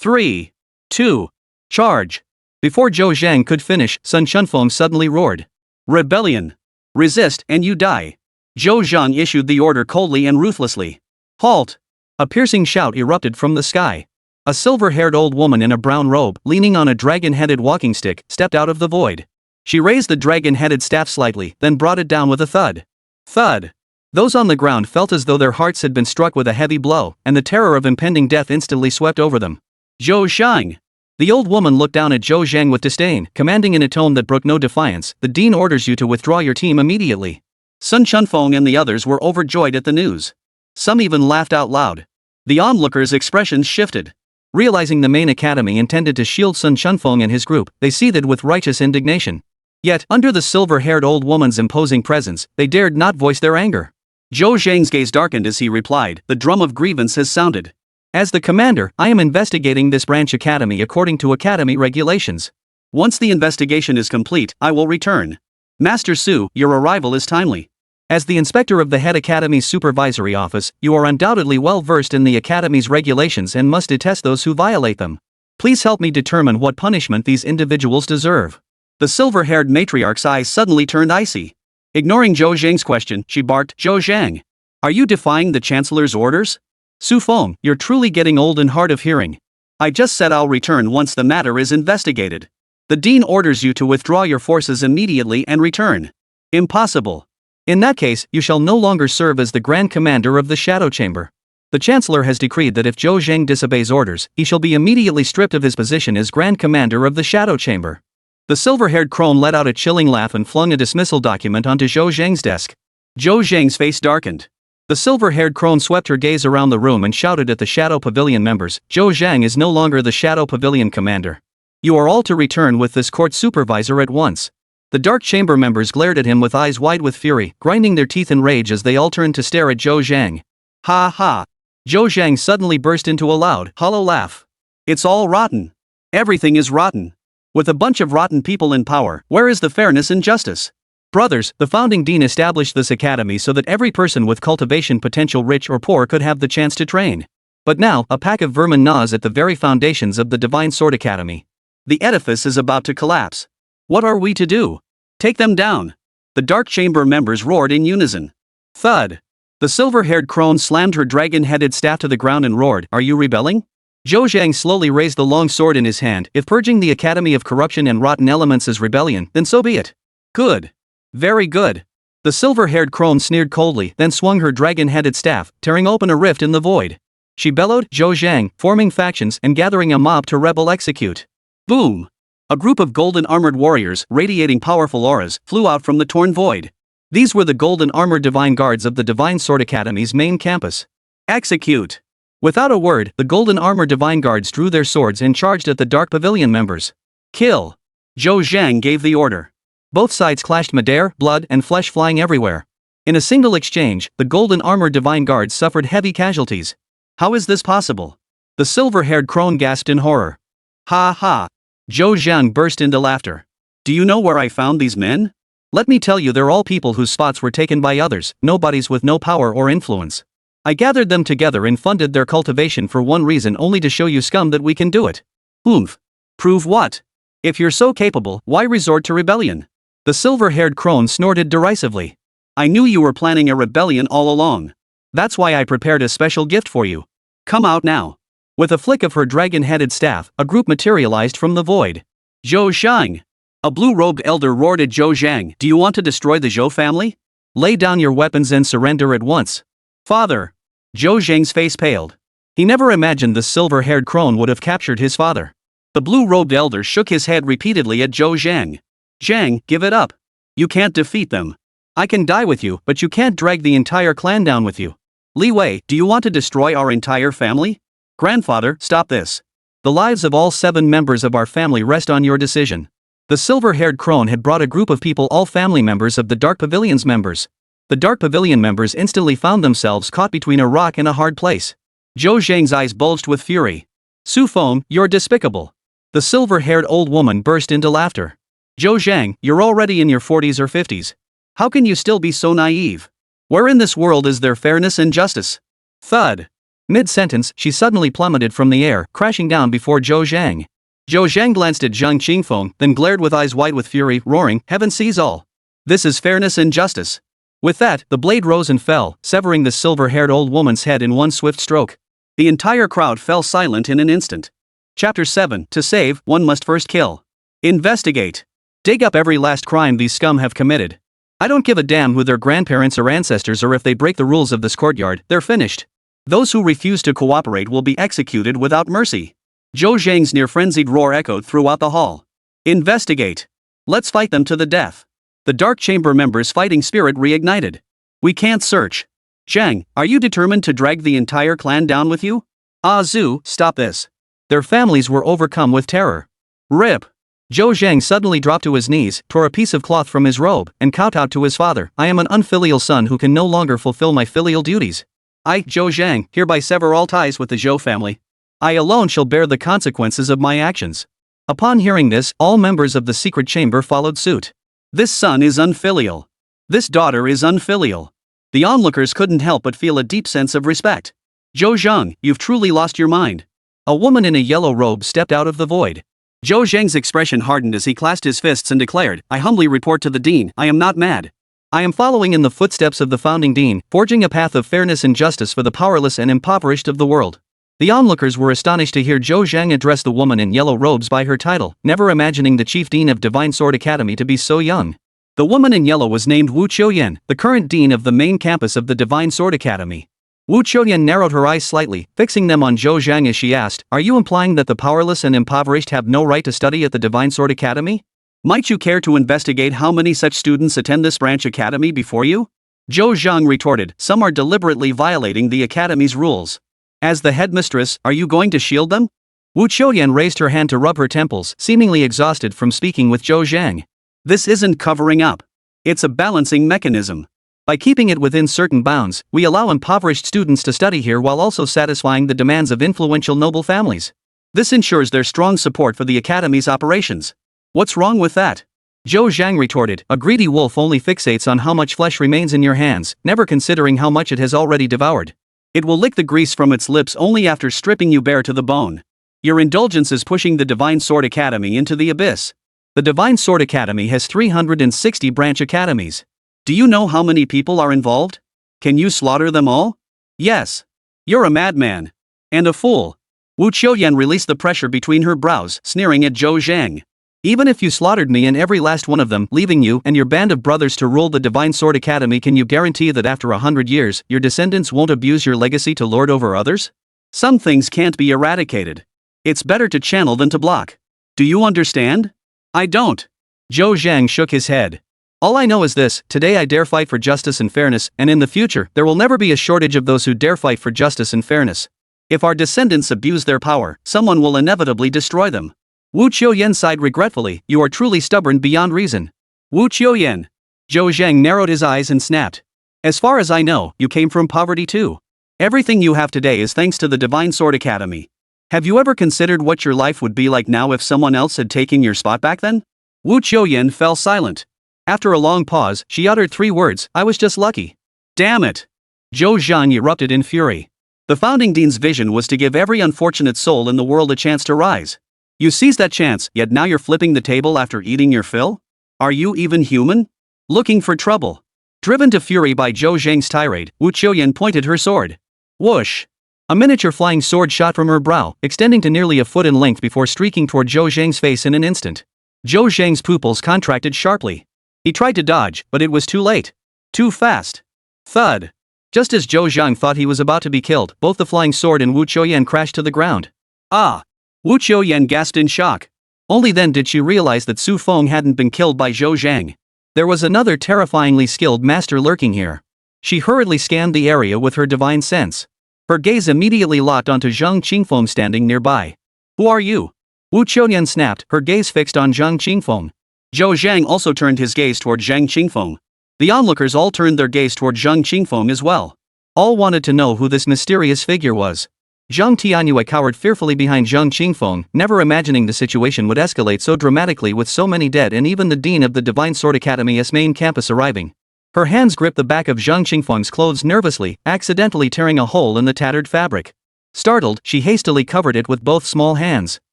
3, 2, charge. Before Zhou Zhang could finish, Sun Chunfeng suddenly roared. Rebellion. Resist and you die. Zhou Zhang issued the order coldly and ruthlessly. Halt! A piercing shout erupted from the sky. A silver-haired old woman in a brown robe, leaning on a dragon-headed walking stick, stepped out of the void. She raised the dragon-headed staff slightly, then brought it down with a thud. Thud! Those on the ground felt as though their hearts had been struck with a heavy blow, and the terror of impending death instantly swept over them. Zhou Zhang! The old woman looked down at Zhou Zhang with disdain, commanding in a tone that brooked no defiance, the dean orders you to withdraw your team immediately. Sun Chunfeng and the others were overjoyed at the news. Some even laughed out loud. The onlookers' expressions shifted. Realizing the main academy intended to shield Sun Chunfeng and his group, they seethed with righteous indignation. Yet, under the silver-haired old woman's imposing presence, they dared not voice their anger. Zhou Zhang's gaze darkened as he replied, the drum of grievance has sounded. As the commander, I am investigating this branch academy according to academy regulations. Once the investigation is complete, I will return. Master Su, your arrival is timely. As the inspector of the head academy's supervisory office, you are undoubtedly well versed in the academy's regulations and must detest those who violate them. Please help me determine what punishment these individuals deserve. The silver-haired matriarch's eyes suddenly turned icy. Ignoring Zhou Zhang's question, she barked, Zhou Zhang. Are you defying the Chancellor's orders? Su Feng, you're truly getting old and hard of hearing. I just said I'll return once the matter is investigated. The Dean orders you to withdraw your forces immediately and return. Impossible. In that case, you shall no longer serve as the Grand Commander of the Shadow Chamber. The Chancellor has decreed that if Zhou Zhang disobeys orders, he shall be immediately stripped of his position as Grand Commander of the Shadow Chamber. The silver-haired crone let out a chilling laugh and flung a dismissal document onto Zhou Zhang's desk. Zhou Zhang's face darkened. The silver-haired crone swept her gaze around the room and shouted at the Shadow Pavilion members, Zhou Zhang is no longer the Shadow Pavilion commander. You are all to return with this court supervisor at once. The Dark Chamber members glared at him with eyes wide with fury, grinding their teeth in rage as they all turned to stare at Zhou Zhang. Ha ha! Zhou Zhang suddenly burst into a loud, hollow laugh. It's all rotten. Everything is rotten. With a bunch of rotten people in power, where is the fairness and justice? Brothers, the founding dean established this academy so that every person with cultivation potential, rich or poor, could have the chance to train. But now, a pack of vermin gnaws at the very foundations of the Divine Sword Academy. The edifice is about to collapse. What are we to do? Take them down. The Dark Chamber members roared in unison. Thud. The silver-haired crone slammed her dragon-headed staff to the ground and roared, Are you rebelling? Zhou Zhang slowly raised the long sword in his hand. If purging the Academy of corruption and rotten elements is rebellion, then so be it. Good. Very good. The silver-haired crone sneered coldly, then swung her dragon-headed staff, tearing open a rift in the void. She bellowed, Zhou Zhang, forming factions and gathering a mob to rebel execute. Boom! A group of golden-armored warriors, radiating powerful auras, flew out from the torn void. These were the golden-armored divine guards of the Divine Sword Academy's main campus. Execute! Without a word, the golden-armored divine guards drew their swords and charged at the Dark Pavilion members. Kill! Zhou Zhang gave the order. Both sides clashed, mid-air, blood and flesh flying everywhere. In a single exchange, the golden-armored divine guards suffered heavy casualties. How is this possible? The silver-haired crone gasped in horror. Ha ha! Zhou Zhang burst into laughter. Do you know where I found these men? Let me tell you, they're all people whose spots were taken by others, nobodies with no power or influence. I gathered them together and funded their cultivation for one reason only, to show you scum that we can do it. Oomph. Prove what? If you're so capable, why resort to rebellion? The silver-haired crone snorted derisively. I knew you were planning a rebellion all along. That's why I prepared a special gift for you. Come out now. With a flick of her dragon-headed staff, a group materialized from the void. Zhou Zhang! A blue-robed elder roared at Zhou Zhang. Do you want to destroy the Zhou family? Lay down your weapons and surrender at once. Father! Zhou Zhang's face paled. He never imagined the silver-haired crone would have captured his father. The blue-robed elder shook his head repeatedly at Zhou Zhang. Zhang, give it up. You can't defeat them. I can die with you, but you can't drag the entire clan down with you. Li Wei, do you want to destroy our entire family? Grandfather, stop this. The lives of all 7 members of our family rest on your decision. The silver-haired crone had brought a group of people, all family members of the Dark Pavilion's members. The Dark Pavilion members instantly found themselves caught between a rock and a hard place. Zhou Zhang's eyes bulged with fury. Su Feng, you're despicable. The silver-haired old woman burst into laughter. Zhou Zhang, you're already in your 40s or 50s. How can you still be so naive? Where in this world is there fairness and justice? Thud. Mid-sentence, she suddenly plummeted from the air, crashing down before Zhou Zhang. Zhou Zhang glanced at Zhang Qingfeng, then glared with eyes wide with fury, roaring, Heaven sees all. This is fairness and justice. With that, the blade rose and fell, severing the silver-haired old woman's head in one swift stroke. The entire crowd fell silent in an instant. Chapter 7. To save, one must first kill. Investigate. Dig up every last crime these scum have committed. I don't give a damn who their grandparents or ancestors or if they break the rules of this courtyard, they're finished. Those who refuse to cooperate will be executed without mercy. Zhou Zhang's near-frenzied roar echoed throughout the hall. Investigate. Let's fight them to the death. The Dark Chamber members' fighting spirit reignited. We can't search. Zhang, are you determined to drag the entire clan down with you? Ah Zhu, stop this. Their families were overcome with terror. Rip. Zhou Zhang suddenly dropped to his knees, tore a piece of cloth from his robe, and kowtowed to his father. I am an unfilial son who can no longer fulfill my filial duties. I, Zhou Zhang, hereby sever all ties with the Zhou family. I alone shall bear the consequences of my actions. Upon hearing this, all members of the secret chamber followed suit. This son is unfilial. This daughter is unfilial. The onlookers couldn't help but feel a deep sense of respect. Zhou Zhang, you've truly lost your mind. A woman in a yellow robe stepped out of the void. Zhou Zhang's expression hardened as he clasped his fists and declared, I humbly report to the dean, I am not mad. I am following in the footsteps of the founding dean, forging a path of fairness and justice for the powerless and impoverished of the world. The onlookers were astonished to hear Zhou Zhang address the woman in yellow robes by her title, never imagining the chief dean of Divine Sword Academy to be so young. The woman in yellow was named Wu Qiuyan, the current dean of the main campus of the Divine Sword Academy. Wu Qiuyan narrowed her eyes slightly, fixing them on Zhou Zhang as she asked, Are you implying that the powerless and impoverished have no right to study at the Divine Sword Academy? Might you care to investigate how many such students attend this branch academy before you? Zhou Zhang retorted, some are deliberately violating the academy's rules. As the headmistress, are you going to shield them? Wu Qiuyan raised her hand to rub her temples, seemingly exhausted from speaking with Zhou Zhang. This isn't covering up. It's a balancing mechanism. By keeping it within certain bounds, we allow impoverished students to study here while also satisfying the demands of influential noble families. This ensures their strong support for the academy's operations. What's wrong with that? Zhou Zhang retorted, a greedy wolf only fixates on how much flesh remains in your hands, never considering how much it has already devoured. It will lick the grease from its lips only after stripping you bare to the bone. Your indulgence is pushing the Divine Sword Academy into the abyss. The Divine Sword Academy has 360 branch academies. Do you know how many people are involved? Can you slaughter them all? Yes. You're a madman. And a fool. Wu Qiuyan released the pressure between her brows, sneering at Zhou Zhang. Even if you slaughtered me and every last one of them, leaving you and your band of brothers to rule the Divine Sword Academy, can you guarantee that after 100 years, your descendants won't abuse your legacy to lord over others? Some things can't be eradicated. It's better to channel than to block. Do you understand? I don't. Zhou Zhang shook his head. All I know is this, today I dare fight for justice and fairness, and in the future, there will never be a shortage of those who dare fight for justice and fairness. If our descendants abuse their power, someone will inevitably destroy them. Wu Qiuyan sighed regretfully, you are truly stubborn beyond reason. Wu Qiuyan. Zhou Zhang narrowed his eyes and snapped. As far as I know, you came from poverty too. Everything you have today is thanks to the Divine Sword Academy. Have you ever considered what your life would be like now if someone else had taken your spot back then? Wu Qiuyan fell silent. After a long pause, she uttered 3 words, I was just lucky. Damn it! Zhou Zhang erupted in fury. The founding dean's vision was to give every unfortunate soul in the world a chance to rise. You seized that chance, yet now you're flipping the table after eating your fill? Are you even human? Looking for trouble. Driven to fury by Zhou Zhang's tirade, Wu Qiuyan pointed her sword. Whoosh! A miniature flying sword shot from her brow, extending to nearly a foot in length before streaking toward Zhou Zhang's face in an instant. Zhou Zhang's pupils contracted sharply. He tried to dodge, but it was too late. Too fast. Thud. Just as Zhou Zhang thought he was about to be killed, both the flying sword and Wu Qiuyan crashed to the ground. Ah! Wu Qiuyan gasped in shock. Only then did she realize that Su Feng hadn't been killed by Zhou Zhang. There was another terrifyingly skilled master lurking here. She hurriedly scanned the area with her divine sense. Her gaze immediately locked onto Zhang Qingfeng standing nearby. Who are you? Wu Qiuyan snapped, her gaze fixed on Zhang Qingfeng. Zhou Zhang also turned his gaze toward Zhang Qingfeng. The onlookers all turned their gaze toward Zhang Qingfeng as well. All wanted to know who this mysterious figure was. Zhang Tianyue cowered fearfully behind Zhang Qingfeng, never imagining the situation would escalate so dramatically with so many dead and even the dean of the Divine Sword Academy's main campus arriving. Her hands gripped the back of Zhang Qingfeng's clothes nervously, accidentally tearing a hole in the tattered fabric. Startled, she hastily covered it with both small hands.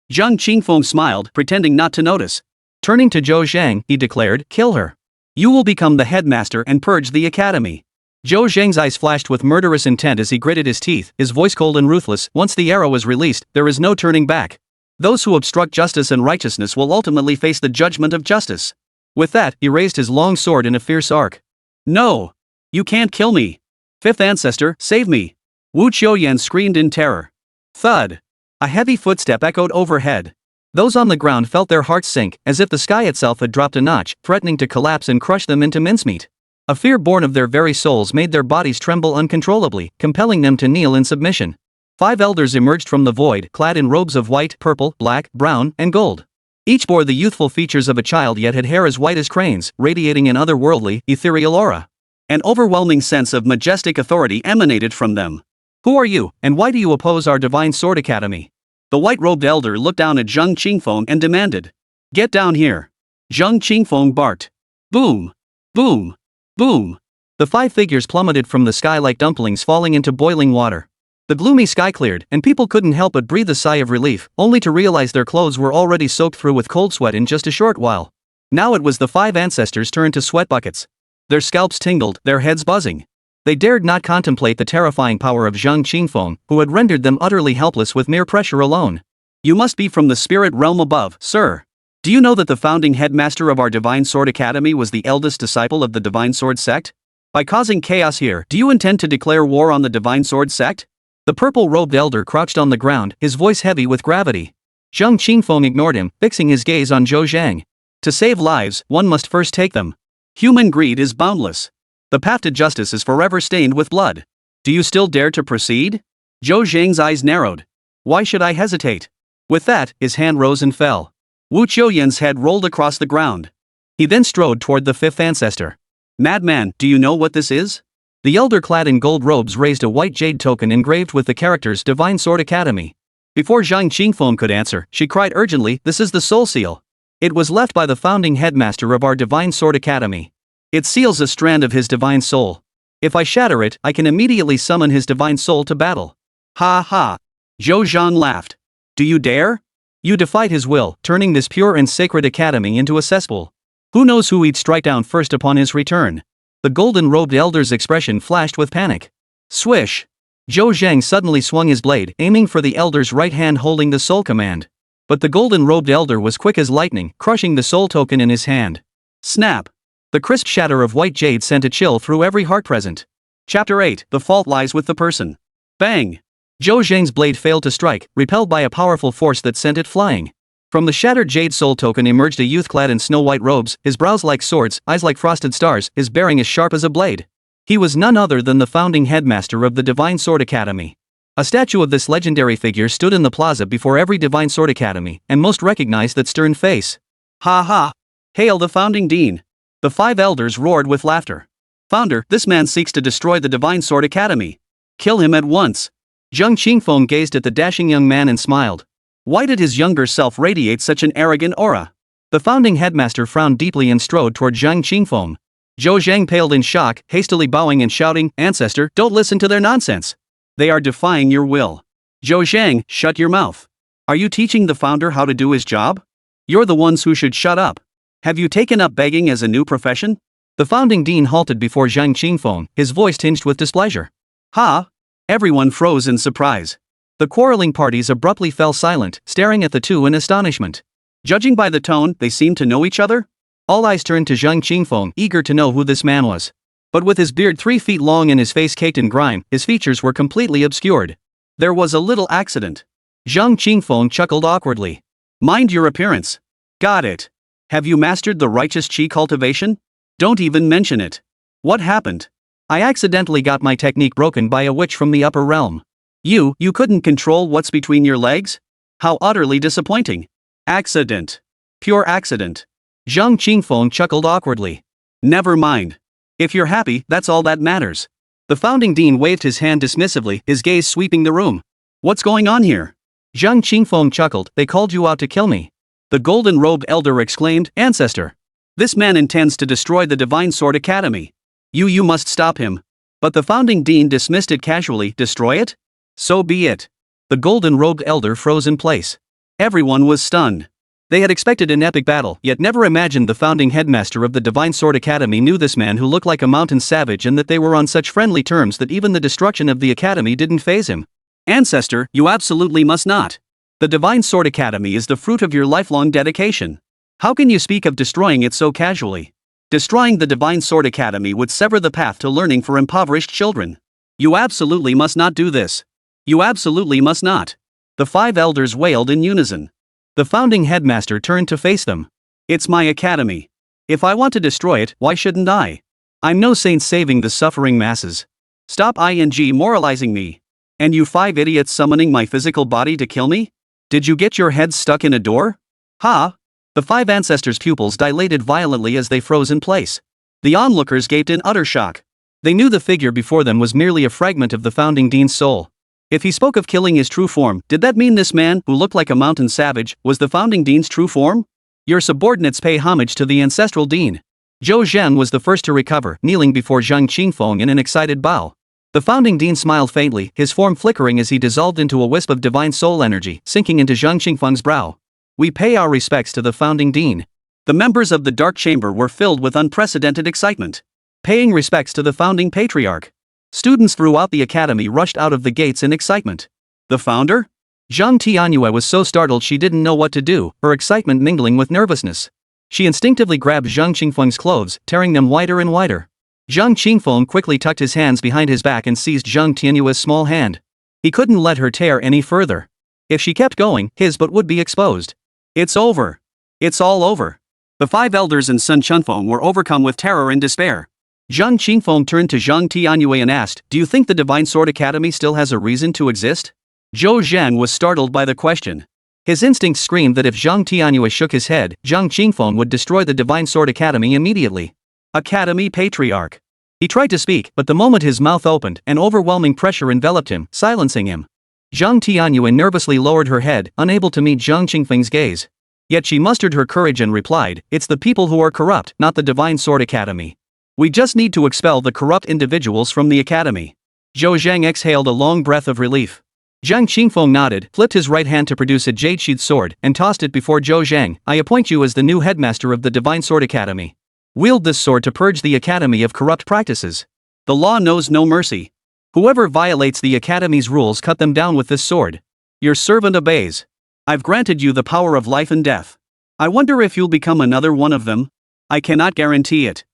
Zhang Qingfeng smiled, pretending not to notice. Turning to Zhou Zhang, he declared, kill her. You will become the headmaster and purge the academy. Zhou Zhang's eyes flashed with murderous intent as he gritted his teeth, his voice cold and ruthless. Once the arrow is released, there is no turning back. Those who obstruct justice and righteousness will ultimately face the judgment of justice. With that, he raised his long sword in a fierce arc. No! You can't kill me! Fifth ancestor, save me! Wu Qiuyan screamed in terror. Thud! A heavy footstep echoed overhead. Those on the ground felt their hearts sink, as if the sky itself had dropped a notch, threatening to collapse and crush them into mincemeat. A fear born of their very souls made their bodies tremble uncontrollably, compelling them to kneel in submission. 5 elders emerged from the void, clad in robes of white, purple, black, brown, and gold. Each bore the youthful features of a child yet had hair as white as cranes, radiating an otherworldly, ethereal aura. An overwhelming sense of majestic authority emanated from them. Who are you, and why do you oppose our Divine Sword Academy? The white-robed elder looked down at Zhang Qingfeng and demanded. Get down here. Zhang Qingfeng barked. Boom. Boom. Boom. The 5 figures plummeted from the sky like dumplings falling into boiling water. The gloomy sky cleared, and people couldn't help but breathe a sigh of relief, only to realize their clothes were already soaked through with cold sweat in just a short while. Now it was the 5 ancestors' turn to sweat buckets. Their scalps tingled, their heads buzzing. They dared not contemplate the terrifying power of Zhang Qingfeng, who had rendered them utterly helpless with mere pressure alone. You must be from the spirit realm above, sir. Do you know that the founding headmaster of our Divine Sword Academy was the eldest disciple of the Divine Sword sect? By causing chaos here, do you intend to declare war on the Divine Sword sect? The purple-robed elder crouched on the ground, his voice heavy with gravity. Zhang Qingfeng ignored him, fixing his gaze on Zhou Zhang. To save lives, one must first take them. Human greed is boundless. The path to justice is forever stained with blood. Do you still dare to proceed? Zhou Zhang's eyes narrowed. Why should I hesitate? With that, his hand rose and fell. Wu Qiuyan's head rolled across the ground. He then strode toward the fifth ancestor. Madman, do you know what this is? The elder clad in gold robes raised a white jade token engraved with the characters Divine Sword Academy. Before Zhang Qingfeng could answer, she cried urgently, "This is the soul seal. It was left by the founding headmaster of our Divine Sword Academy. It seals a strand of his divine soul. If I shatter it, I can immediately summon his divine soul to battle." Ha ha! Zhou Zhang laughed. Do you dare? You defied his will, turning this pure and sacred academy into a cesspool. Who knows who he'd strike down first upon his return? The golden-robed elder's expression flashed with panic. Swish! Zhou Zhang suddenly swung his blade, aiming for the elder's right hand holding the soul command. But the golden-robed elder was quick as lightning, crushing the soul token in his hand. Snap! The crisp shatter of white jade sent a chill through every heart present. Chapter 8, The Fault Lies with the Person. Bang! Zhou Zhang's blade failed to strike, repelled by a powerful force that sent it flying. From the shattered jade soul token emerged a youth clad in snow-white robes, his brows like swords, eyes like frosted stars, his bearing as sharp as a blade. He was none other than the founding headmaster of the Divine Sword Academy. A statue of this legendary figure stood in the plaza before every Divine Sword Academy, and most recognized that stern face. Ha ha! Hail the founding dean! The five elders roared with laughter. Founder, this man seeks to destroy the Divine Sword Academy. Kill him at once. Zhang Qingfeng gazed at the dashing young man and smiled. Why did his younger self radiate such an arrogant aura? The founding headmaster frowned deeply and strode toward Zhang Qingfeng. Zhou Zhang paled in shock, hastily bowing and shouting, "Ancestor, don't listen to their nonsense. They are defying your will." Zhou Zhang, shut your mouth. Are you teaching the founder how to do his job? You're the ones who should shut up. Have you taken up begging as a new profession? The founding dean halted before Zhang Qingfeng, his voice tinged with displeasure. Ha! Everyone froze in surprise. The quarreling parties abruptly fell silent, staring at the two in astonishment. Judging by the tone, they seemed to know each other? All eyes turned to Zhang Qingfeng, eager to know who this man was. But with his beard 3 feet long and his face caked in grime, his features were completely obscured. There was a little accident. Zhang Qingfeng chuckled awkwardly. Mind your appearance. Got it. Have you mastered the righteous qi cultivation? Don't even mention it. What happened? I accidentally got my technique broken by a witch from the upper realm. You couldn't control what's between your legs? How utterly disappointing. Accident. Pure accident. Zhang Qingfeng chuckled awkwardly. Never mind. If you're happy, that's all that matters. The founding dean waved his hand dismissively, his gaze sweeping the room. What's going on here? Zhang Qingfeng chuckled. They called you out to kill me. The golden-robed elder exclaimed, Ancestor. This man intends to destroy the Divine Sword Academy. You must stop him. But the founding dean dismissed it casually. Destroy it? So be it. The golden-robed elder froze in place. Everyone was stunned. They had expected an epic battle, yet never imagined the founding headmaster of the Divine Sword Academy knew this man who looked like a mountain savage and that they were on such friendly terms that even the destruction of the academy didn't faze him. Ancestor, you absolutely must not. The Divine Sword Academy is the fruit of your lifelong dedication. How can you speak of destroying it so casually? Destroying the Divine Sword Academy would sever the path to learning for impoverished children. You absolutely must not do this. You absolutely must not. The 5 elders wailed in unison. The founding headmaster turned to face them. It's my academy. If I want to destroy it, why shouldn't I? I'm no saint saving the suffering masses. Stop moralizing me. And you 5 idiots summoning my physical body to kill me? Did you get your heads stuck in a door? Ha! The 5 ancestors' pupils dilated violently as they froze in place. The onlookers gaped in utter shock. They knew the figure before them was merely a fragment of the founding dean's soul. If he spoke of killing his true form, did that mean this man, who looked like a mountain savage, was the founding dean's true form? Your subordinates pay homage to the ancestral dean. Zhou Zhang was the first to recover, kneeling before Zhang Qingfeng in an excited bow. The founding dean smiled faintly, his form flickering as he dissolved into a wisp of divine soul energy, sinking into Zhang Qingfeng's brow. We pay our respects to the founding dean. The members of the Dark Chamber were filled with unprecedented excitement. Paying respects to the founding patriarch. Students throughout the academy rushed out of the gates in excitement. The founder? Zhang Tianyue was so startled she didn't know what to do, her excitement mingling with nervousness. She instinctively grabbed Zhang Qingfeng's clothes, tearing them wider and wider. Zhang Qingfeng quickly tucked his hands behind his back and seized Zhang Tianyue's small hand. He couldn't let her tear any further. If she kept going, his butt would be exposed. It's over. It's all over. The 5 elders and Sun Chunfeng were overcome with terror and despair. Zhang Qingfeng turned to Zhang Tianyue and asked, "Do you think the Divine Sword Academy still has a reason to exist?" Zhou Zhang was startled by the question. His instincts screamed that if Zhang Tianyue shook his head, Zhang Qingfeng would destroy the Divine Sword Academy immediately. Academy Patriarch. He tried to speak, but the moment his mouth opened, an overwhelming pressure enveloped him, silencing him. Zhang Tianyue nervously lowered her head, unable to meet Zhang Qingfeng's gaze. Yet she mustered her courage and replied, "It's the people who are corrupt, not the Divine Sword Academy. We just need to expel the corrupt individuals from the academy." Zhou Zhang exhaled a long breath of relief. Zhang Qingfeng nodded, flipped his right hand to produce a jade-sheathed sword, and tossed it before Zhou Zhang. "I appoint you as the new headmaster of the Divine Sword Academy. Wield this sword to purge the academy of corrupt practices. The law knows no mercy. Whoever violates the academy's rules, cut them down with this sword. Your servant obeys. I've granted you the power of life and death. I wonder if you'll become another one of them? I cannot guarantee it.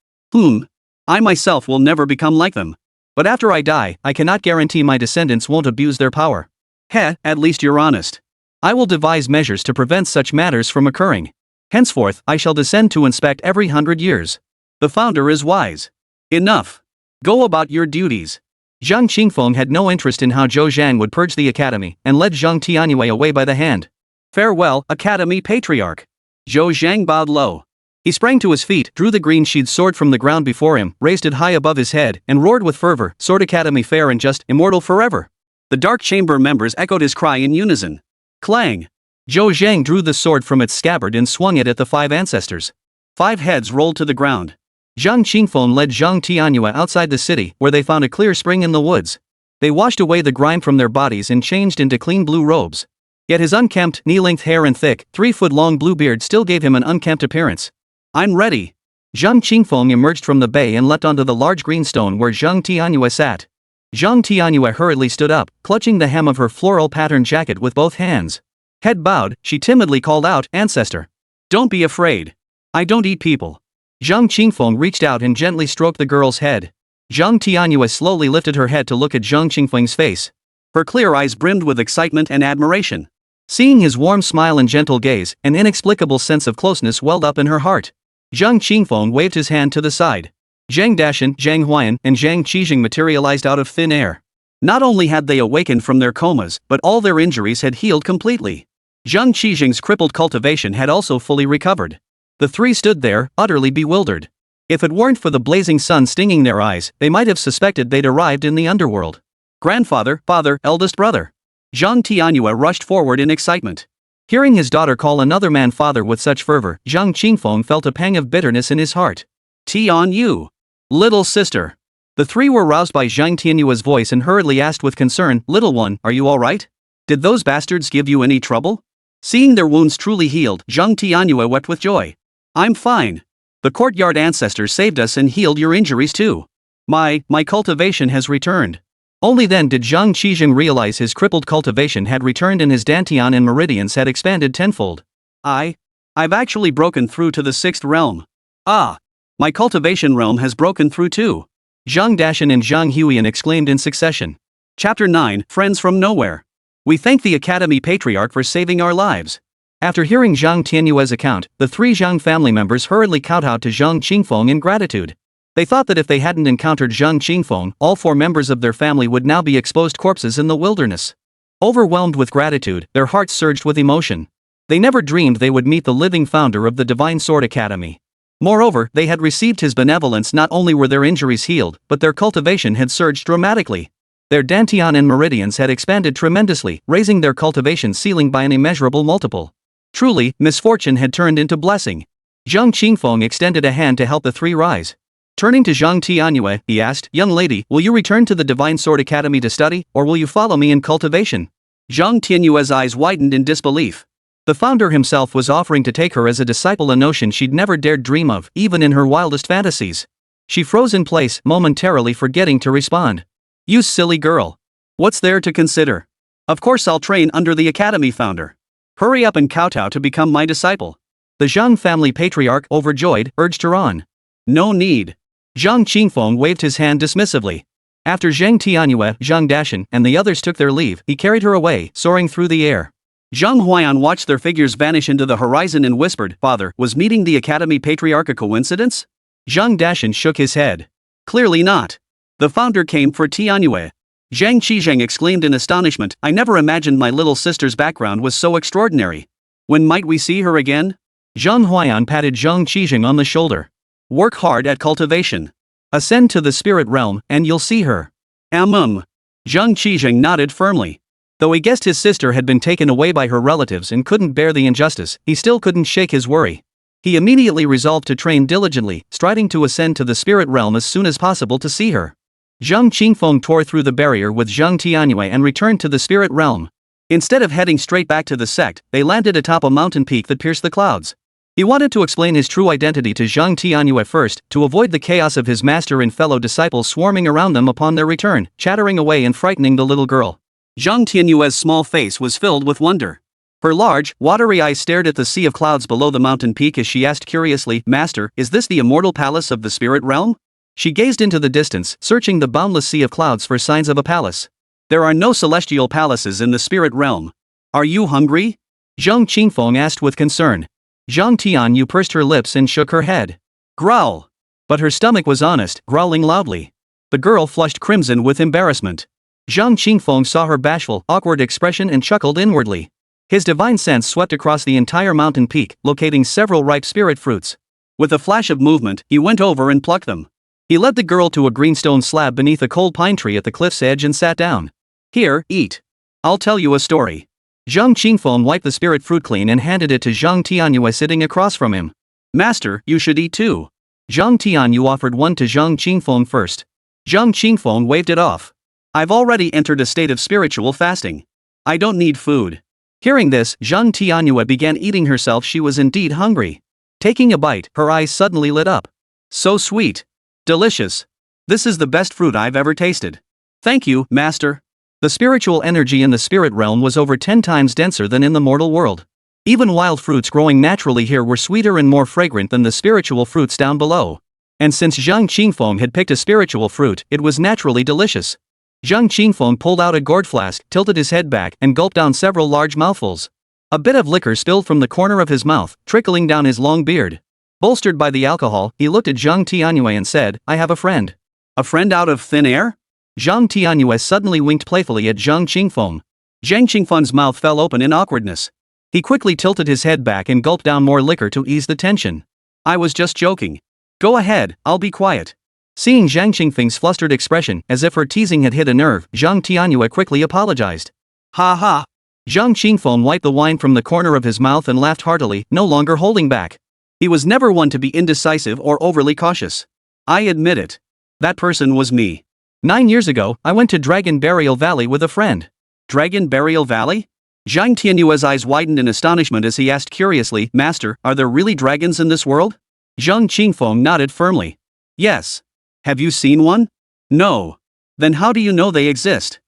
I myself will never become like them. But after I die, I cannot guarantee my descendants won't abuse their power. At least you're honest. I will devise measures to prevent such matters from occurring. Henceforth, I shall descend to inspect every 100 years. The founder is wise. Enough. Go about your duties." Zhang Qingfeng had no interest in how Zhou Zhang would purge the academy, and led Zhang Tianyue away by the hand. "Farewell, Academy Patriarch." Zhou Zhang bowed low. He sprang to his feet, drew the green-sheathed sword from the ground before him, raised it high above his head, and roared with fervor, "Sword Academy fair and just, immortal forever." The Dark Chamber members echoed his cry in unison. Clang! Zhou Zhang drew the sword from its scabbard and swung it at the 5 ancestors. 5 heads rolled to the ground. Zhang Qingfeng led Zhang Tianyue outside the city, where they found a clear spring in the woods. They washed away the grime from their bodies and changed into clean blue robes. Yet his unkempt, knee-length hair and thick, 3-foot-long blue beard still gave him an unkempt appearance. "I'm ready." Zhang Qingfeng emerged from the bay and leapt onto the large green stone where Zhang Tianyue sat. Zhang Tianyue hurriedly stood up, clutching the hem of her floral patterned jacket with both hands. Head bowed, she timidly called out, "Ancestor. Don't be afraid. I don't eat people." Zhang Qingfeng reached out and gently stroked the girl's head. Zhang Tianyue slowly lifted her head to look at Zhang Qingfeng's face. Her clear eyes brimmed with excitement and admiration. Seeing his warm smile and gentle gaze, an inexplicable sense of closeness welled up in her heart. Zhang Qingfeng waved his hand to the side. Zhang Dashan, Zhang Huan, and Zhang Qijing materialized out of thin air. Not only had they awakened from their comas, but all their injuries had healed completely. Zhang Qijing's crippled cultivation had also fully recovered. The 3 stood there, utterly bewildered. If it weren't for the blazing sun stinging their eyes, they might have suspected they'd arrived in the underworld. "Grandfather, father, eldest brother." Zhang Tianyue rushed forward in excitement. Hearing his daughter call another man father with such fervor, Zhang Qingfeng felt a pang of bitterness in his heart. "Tianyue. Little sister." The 3 were roused by Zhang Tianyue's voice and hurriedly asked with concern, "Little one, are you all right? Did those bastards give you any trouble?" Seeing their wounds truly healed, Zhang Tianyue wept with joy. "I'm fine. The courtyard ancestors saved us and healed your injuries too. My cultivation has returned." Only then did Zhang Qijing realize his crippled cultivation had returned and his dantian and meridians had expanded tenfold. I've actually broken through to the 6th realm. My cultivation realm has broken through too." Zhang Dashan and Zhang Huiyan exclaimed in succession. Chapter 9, Friends from Nowhere. We thank the Academy Patriarch for saving our lives. After hearing Zhang Tianyue's account, the 3 Zhang family members hurriedly kowtowed to Zhang Qingfeng in gratitude. They thought that if they hadn't encountered Zhang Qingfeng, all 4 members of their family would now be exposed corpses in the wilderness. Overwhelmed with gratitude, their hearts surged with emotion. They never dreamed they would meet the living founder of the Divine Sword Academy. Moreover, they had received his benevolence. Not only were their injuries healed, but their cultivation had surged dramatically. Their dantian and meridians had expanded tremendously, raising their cultivation ceiling by an immeasurable multiple. Truly, misfortune had turned into blessing. Zhang Qingfeng extended a hand to help the 3 rise. Turning to Zhang Tianyue, he asked, "Young lady, will you return to the Divine Sword Academy to study, or will you follow me in cultivation?" Zhang Tianyue's eyes widened in disbelief. The founder himself was offering to take her as a disciple, a notion she'd never dared dream of, even in her wildest fantasies. She froze in place, momentarily forgetting to respond. "You silly girl. What's there to consider? Of course I'll train under the academy founder. Hurry up and kowtow to become my disciple." The Zhang family patriarch, overjoyed, urged her on. "No need." Zhang Qingfeng waved his hand dismissively. After Zhang Tianyue, Zhang Dashan, and the others took their leave, he carried her away, soaring through the air. Zhang Huiyan watched their figures vanish into the horizon and whispered, "Father, was meeting the Academy Patriarch a coincidence?" Zhang Dashan shook his head. Clearly not. The founder came for Tianyue. Zhang Qingfeng exclaimed in astonishment, I never imagined my little sister's background was so extraordinary. When might we see her again? Zhang Huayan patted Zhang Qingfeng on the shoulder. Work hard at cultivation. Ascend to the spirit realm, and you'll see her. Zhang Qingfeng nodded firmly. Though he guessed his sister had been taken away by her relatives and couldn't bear the injustice, he still couldn't shake his worry. He immediately resolved to train diligently, striding to ascend to the spirit realm as soon as possible to see her. Zhang Qingfeng tore through the barrier with Zhang Tianyue and returned to the spirit realm. Instead of heading straight back to the sect, they landed atop a mountain peak that pierced the clouds. He wanted to explain his true identity to Zhang Tianyue first, to avoid the chaos of his master and fellow disciples swarming around them upon their return, chattering away and frightening the little girl. Zhang Tianyue's small face was filled with wonder. Her large, watery eyes stared at the sea of clouds below the mountain peak as she asked curiously, Master, is this the immortal palace of the spirit realm? She gazed into the distance, searching the boundless sea of clouds for signs of a palace. There are no celestial palaces in the spirit realm. Are you hungry? Zhang Qingfeng asked with concern. Zhang Tianyue pursed her lips and shook her head. Growl. But her stomach was honest, growling loudly. The girl flushed crimson with embarrassment. Zhang Qingfeng saw her bashful, awkward expression and chuckled inwardly. His divine sense swept across the entire mountain peak, locating several ripe spirit fruits. With a flash of movement, he went over and plucked them. He led the girl to a greenstone slab beneath a cold pine tree at the cliff's edge and sat down. Here, eat. I'll tell you a story. Zhang Qingfeng wiped the spirit fruit clean and handed it to Zhang Tianyue sitting across from him. Master, you should eat too. Zhang Tianyue offered one to Zhang Qingfeng first. Zhang Qingfeng waved it off. I've already entered a state of spiritual fasting. I don't need food. Hearing this, Zhang Tianyue began eating herself. She was indeed hungry. Taking a bite, her eyes suddenly lit up. So sweet. Delicious. This is the best fruit I've ever tasted. Thank you, Master. The spiritual energy in the spirit realm was over 10 times denser than in the mortal world. Even wild fruits growing naturally here were sweeter and more fragrant than the spiritual fruits down below. And since Zhang Qingfeng had picked a spiritual fruit, it was naturally delicious. Zhang Qingfeng pulled out a gourd flask, tilted his head back, and gulped down several large mouthfuls. A bit of liquor spilled from the corner of his mouth, trickling down his long beard. Bolstered by the alcohol, he looked at Zhang Tianyue and said, I have a friend. A friend out of thin air? Zhang Tianyue suddenly winked playfully at Zhang Qingfeng. Zhang Qingfeng's mouth fell open in awkwardness. He quickly tilted his head back and gulped down more liquor to ease the tension. I was just joking. Go ahead, I'll be quiet. Seeing Zhang Qingfeng's flustered expression, as if her teasing had hit a nerve, Zhang Tianyue quickly apologized. Ha ha. Zhang Qingfeng wiped the wine from the corner of his mouth and laughed heartily, no longer holding back. He was never one to be indecisive or overly cautious. I admit it. That person was me. 9 years ago, I went to Dragon Burial Valley with a friend. Dragon Burial Valley? Zhang Tianyue's eyes widened in astonishment as he asked curiously, Master, are there really dragons in this world? Zhang Qingfeng nodded firmly. Yes. Have you seen one? No. Then how do you know they exist?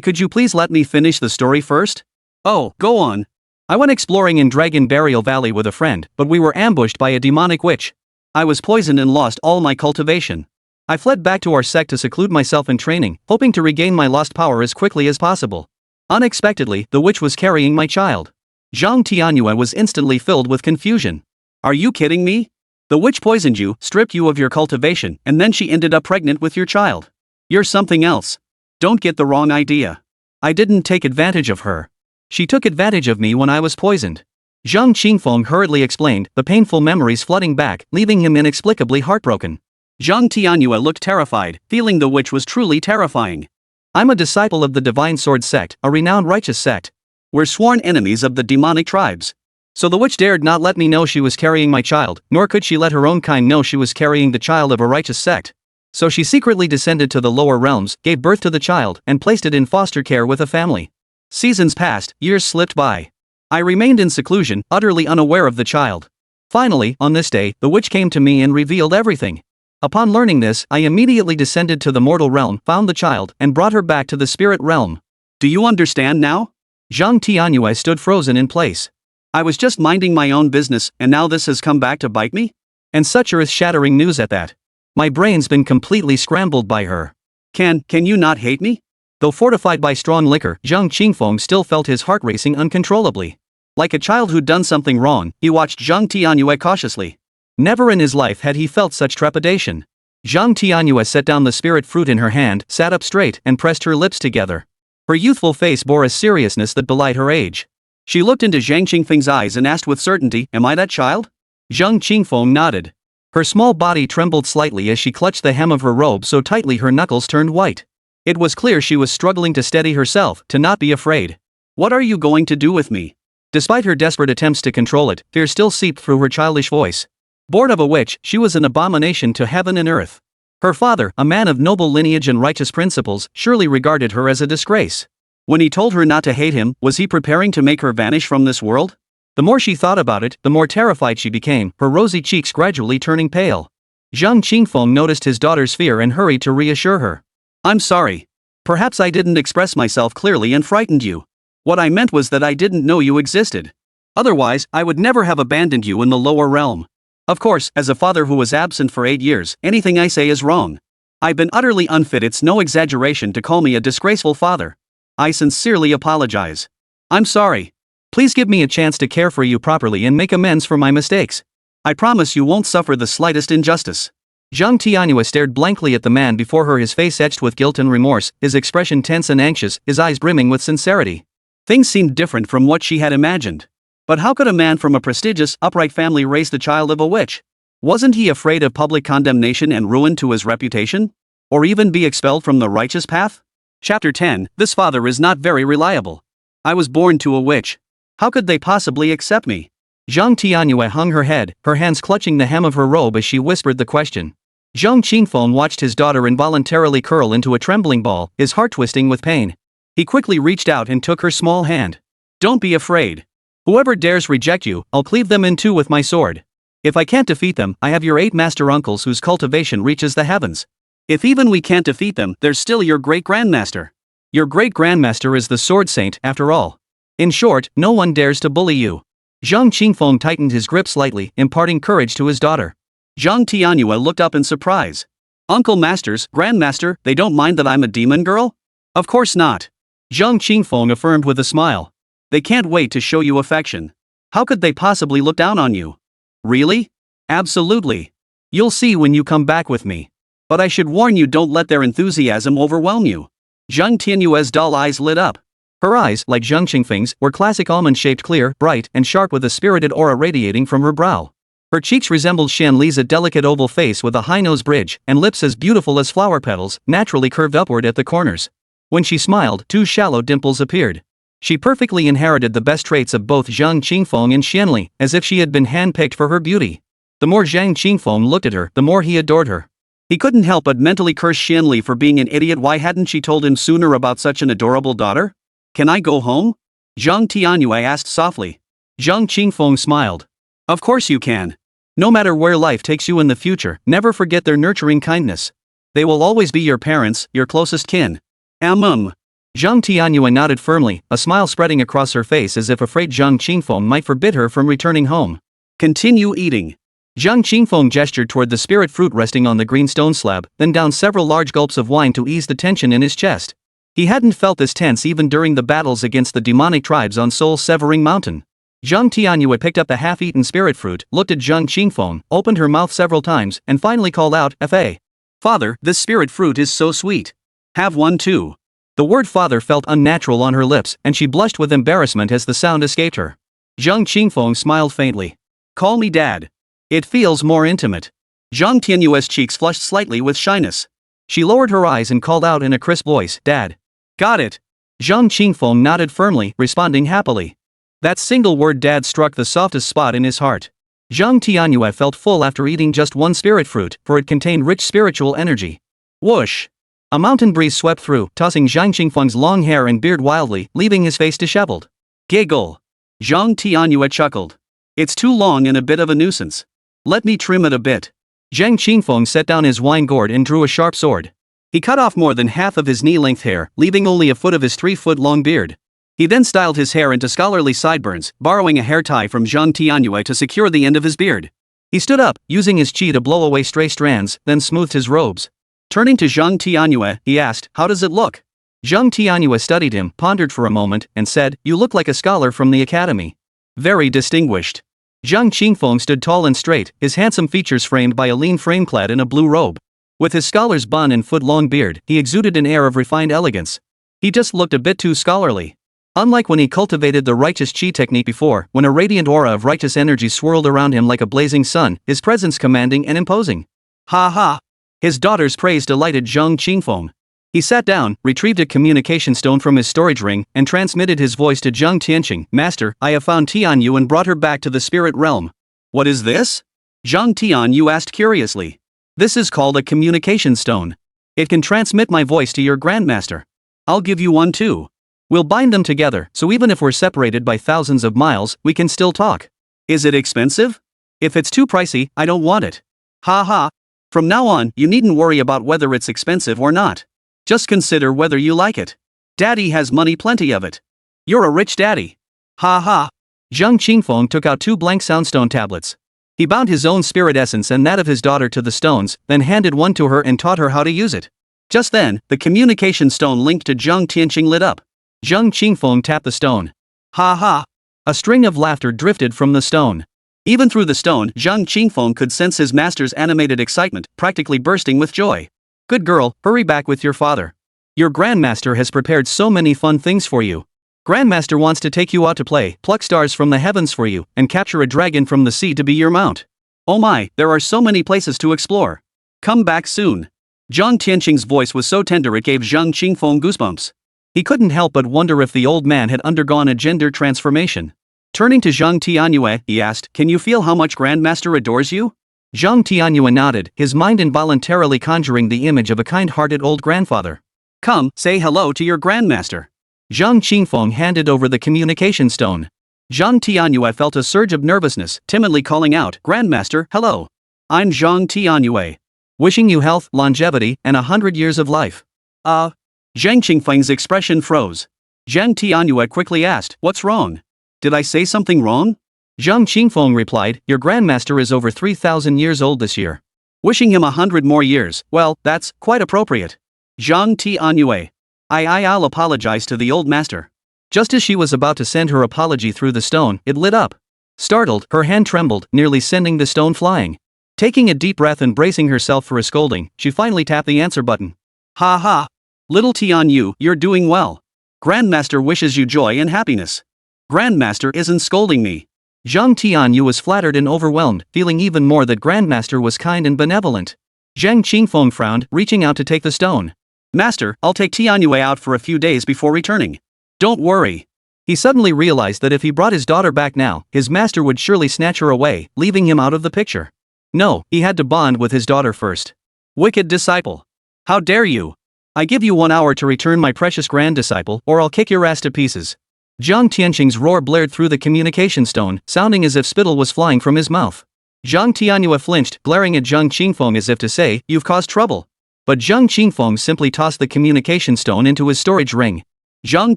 Could you please let me finish the story first? Oh, go on. I went exploring in Dragon Burial Valley with a friend, but we were ambushed by a demonic witch. I was poisoned and lost all my cultivation. I fled back to our sect to seclude myself in training, hoping to regain my lost power as quickly as possible. Unexpectedly, the witch was carrying my child. Zhang Tianyue was instantly filled with confusion. Are you kidding me? The witch poisoned you, stripped you of your cultivation, and then she ended up pregnant with your child. You're something else. Don't get the wrong idea. I didn't take advantage of her. She took advantage of me when I was poisoned. Zhang Qingfeng hurriedly explained, the painful memories flooding back, leaving him inexplicably heartbroken. Zhang Tianyue looked terrified, feeling the witch was truly terrifying. I'm a disciple of the Divine Sword sect, a renowned righteous sect. We're sworn enemies of the demonic tribes. So the witch dared not let me know she was carrying my child, nor could she let her own kind know she was carrying the child of a righteous sect. So she secretly descended to the lower realms, gave birth to the child, and placed it in foster care with a family. Seasons passed, years slipped by. I remained in seclusion, utterly unaware of the child. Finally, on this day, the witch came to me and revealed everything. Upon learning this, I immediately descended to the mortal realm, found the child, and brought her back to the spirit realm. Do you understand now? Zhang Tianyue stood frozen in place. I was just minding my own business, and now this has come back to bite me? And such earth-shattering news at that. My brain's been completely scrambled by her. Can you not hate me? Though fortified by strong liquor, Zhang Qingfeng still felt his heart racing uncontrollably. Like a child who'd done something wrong, he watched Zhang Tianyue cautiously. Never in his life had he felt such trepidation. Zhang Tianyue set down the spirit fruit in her hand, sat up straight, and pressed her lips together. Her youthful face bore a seriousness that belied her age. She looked into Zhang Qingfeng's eyes and asked with certainty, "Am I that child?" Zhang Qingfeng nodded. Her small body trembled slightly as she clutched the hem of her robe so tightly her knuckles turned white. It was clear she was struggling to steady herself, to not be afraid. "What are you going to do with me?" Despite her desperate attempts to control it, fear still seeped through her childish voice. Born of a witch, she was an abomination to heaven and earth. Her father, a man of noble lineage and righteous principles, surely regarded her as a disgrace. When he told her not to hate him, was he preparing to make her vanish from this world? The more she thought about it, the more terrified she became, her rosy cheeks gradually turning pale. Zhang Qingfeng noticed his daughter's fear and hurried to reassure her. "I'm sorry. Perhaps I didn't express myself clearly and frightened you. What I meant was that I didn't know you existed. Otherwise, I would never have abandoned you in the lower realm. Of course, as a father who was absent for 8 years, anything I say is wrong. I've been utterly unfit. It's no exaggeration to call me a disgraceful father. I sincerely apologize. I'm sorry. Please give me a chance to care for you properly and make amends for my mistakes. I promise you won't suffer the slightest injustice." Zhang Tianyue stared blankly at the man before her, his face etched with guilt and remorse, his expression tense and anxious, his eyes brimming with sincerity. Things seemed different from what she had imagined. But how could a man from a prestigious, upright family raise the child of a witch? Wasn't he afraid of public condemnation and ruin to his reputation? Or even be expelled from the righteous path? Chapter 10. This father is not very reliable. I was born to a witch. How could they possibly accept me? Zhang Tianyue hung her head, her hands clutching the hem of her robe as she whispered the question. Zhang Qingfeng watched his daughter involuntarily curl into a trembling ball, his heart twisting with pain. He quickly reached out and took her small hand. "Don't be afraid. Whoever dares reject you, I'll cleave them in two with my sword. If I can't defeat them, I have your 8 master uncles whose cultivation reaches the heavens. If even we can't defeat them, there's still your great-grandmaster. Your great-grandmaster is the sword saint, after all. In short, no one dares to bully you." Zhang Qingfeng tightened his grip slightly, imparting courage to his daughter. Zhang Tianyue looked up in surprise. "Uncle Masters, Grandmaster, they don't mind that I'm a demon girl?" "Of course not," Zhang Qingfeng affirmed with a smile. "They can't wait to show you affection. How could they possibly look down on you?" "Really?" "Absolutely. You'll see when you come back with me. But I should warn you, don't let their enthusiasm overwhelm you." Zhang Tianyue's dull eyes lit up. Her eyes, like Zhang Qingfeng's, were classic almond-shaped, clear, bright, and sharp with a spirited aura radiating from her brow. Her cheeks resembled Xuanli's, a delicate oval face with a high nose bridge, and lips as beautiful as flower petals, naturally curved upward at the corners. When she smiled, 2 shallow dimples appeared. She perfectly inherited the best traits of both Zhang Qingfeng and Xuanli, as if she had been handpicked for her beauty. The more Zhang Qingfeng looked at her, the more he adored her. He couldn't help but mentally curse Xuanli for being an idiot. Why hadn't she told him sooner about such an adorable daughter? "Can I go home?" Zhang Tianyue asked softly. Zhang Qingfeng smiled. "Of course you can. No matter where life takes you in the future, never forget their nurturing kindness. They will always be your parents, your closest kin." Zhang Tianyue nodded firmly, a smile spreading across her face as if afraid Zhang Qingfeng might forbid her from returning home. "Continue eating." Zhang Qingfeng gestured toward the spirit fruit resting on the green stone slab, then downed several large gulps of wine to ease the tension in his chest. He hadn't felt this tense even during the battles against the demonic tribes on Soul-Severing Mountain. Zhang Tianyue picked up the half-eaten spirit fruit, looked at Zhang Qingfeng, opened her mouth several times, and finally called out, "Fa. Father, this spirit fruit is so sweet. Have one too." The word father felt unnatural on her lips, and she blushed with embarrassment as the sound escaped her. Zhang Qingfeng smiled faintly. "Call me Dad. It feels more intimate." Zhang Tianyue's cheeks flushed slightly with shyness. She lowered her eyes and called out in a crisp voice, "Dad." "Got it." Zhang Qingfeng nodded firmly, responding happily. That single word "dad" struck the softest spot in his heart. Zhang Tianyue felt full after eating just one spirit fruit, for it contained rich spiritual energy. Whoosh! A mountain breeze swept through, tossing Zhang Qingfeng's long hair and beard wildly, leaving his face disheveled. Giggle! Zhang Tianyue chuckled. "It's too long and a bit of a nuisance. Let me trim it a bit." Zhang Qingfeng set down his wine gourd and drew a sharp sword. He cut off more than half of his knee-length hair, leaving only a foot of his 3-foot-long beard. He then styled his hair into scholarly sideburns, borrowing a hair tie from Zhang Tianyue to secure the end of his beard. He stood up, using his chi to blow away stray strands, then smoothed his robes. Turning to Zhang Tianyue, he asked, "How does it look?" Zhang Tianyue studied him, pondered for a moment, and said, "You look like a scholar from the academy. Very distinguished." Zhang Qingfeng stood tall and straight, his handsome features framed by a lean frame clad in a blue robe. With his scholar's bun and foot-long beard, he exuded an air of refined elegance. He just looked a bit too scholarly. Unlike when he cultivated the righteous chi technique before, when a radiant aura of righteous energy swirled around him like a blazing sun, his presence commanding and imposing. Ha ha! His daughter's praise delighted Zhang Qingfeng. He sat down, retrieved a communication stone from his storage ring, and transmitted his voice to Zhang Tianyue. Master, I have found Tianyue and brought her back to the spirit realm. What is this? Zhang Tianyue asked curiously. This is called a communication stone. It can transmit my voice to your grandmaster. I'll give you one too. We'll bind them together, so even if we're separated by thousands of miles, we can still talk. Is it expensive? If it's too pricey, I don't want it. Ha ha. From now on, you needn't worry about whether it's expensive or not. Just consider whether you like it. Daddy has money, plenty of it. You're a rich daddy. Ha ha. Zhang Qingfeng took out 2 blank soundstone tablets. He bound his own spirit essence and that of his daughter to the stones, then handed one to her and taught her how to use it. Just then, the communication stone linked to Zhang Tianyue lit up. Zhang Qingfeng tapped the stone. Ha ha. A string of laughter drifted from the stone. Even through the stone, Zhang Qingfeng could sense his master's animated excitement, practically bursting with joy. Good girl, hurry back with your father. Your grandmaster has prepared so many fun things for you. Grandmaster wants to take you out to play, pluck stars from the heavens for you, and capture a dragon from the sea to be your mount. Oh my, there are so many places to explore. Come back soon. Zhang Tianyue's voice was so tender it gave Zhang Qingfeng goosebumps. He couldn't help but wonder if the old man had undergone a gender transformation. Turning to Zhang Tianyue, he asked, "Can you feel how much Grandmaster adores you?" Zhang Tianyue nodded, his mind involuntarily conjuring the image of a kind-hearted old grandfather. Come, say hello to your Grandmaster. Zhang Qingfeng handed over the communication stone. Zhang Tianyue felt a surge of nervousness, timidly calling out, "Grandmaster, hello. I'm Zhang Tianyue. Wishing you health, longevity, and 100 years of life." Zhang Qingfeng's expression froze. Zhang Tianyue quickly asked, "What's wrong? Did I say something wrong?" Zhang Qingfeng replied, "Your grandmaster is over 3,000 years old this year." Wishing him 100 more years, well, that's quite appropriate. Zhang Tianyue. I'll apologize to the old master. Just as she was about to send her apology through the stone, it lit up. Startled, her hand trembled, nearly sending the stone flying. Taking a deep breath and bracing herself for a scolding, she finally tapped the answer button. Ha ha. Little Tianyue, you're doing well. Grandmaster wishes you joy and happiness. Grandmaster isn't scolding me. Zhang Tianyue was flattered and overwhelmed, feeling even more that Grandmaster was kind and benevolent. Zhang Qingfeng frowned, reaching out to take the stone. "Master, I'll take Tianyue out for a few days before returning. Don't worry." He suddenly realized that if he brought his daughter back now, his master would surely snatch her away, leaving him out of the picture. No, he had to bond with his daughter first. Wicked disciple. How dare you? I give you 1 hour to return my precious grand disciple, or I'll kick your ass to pieces. Zhang Tianyue's roar blared through the communication stone, sounding as if spittle was flying from his mouth. Zhang Tianyue flinched, glaring at Zhang Qingfeng as if to say, "You've caused trouble." But Zhang Qingfeng simply tossed the communication stone into his storage ring. Zhang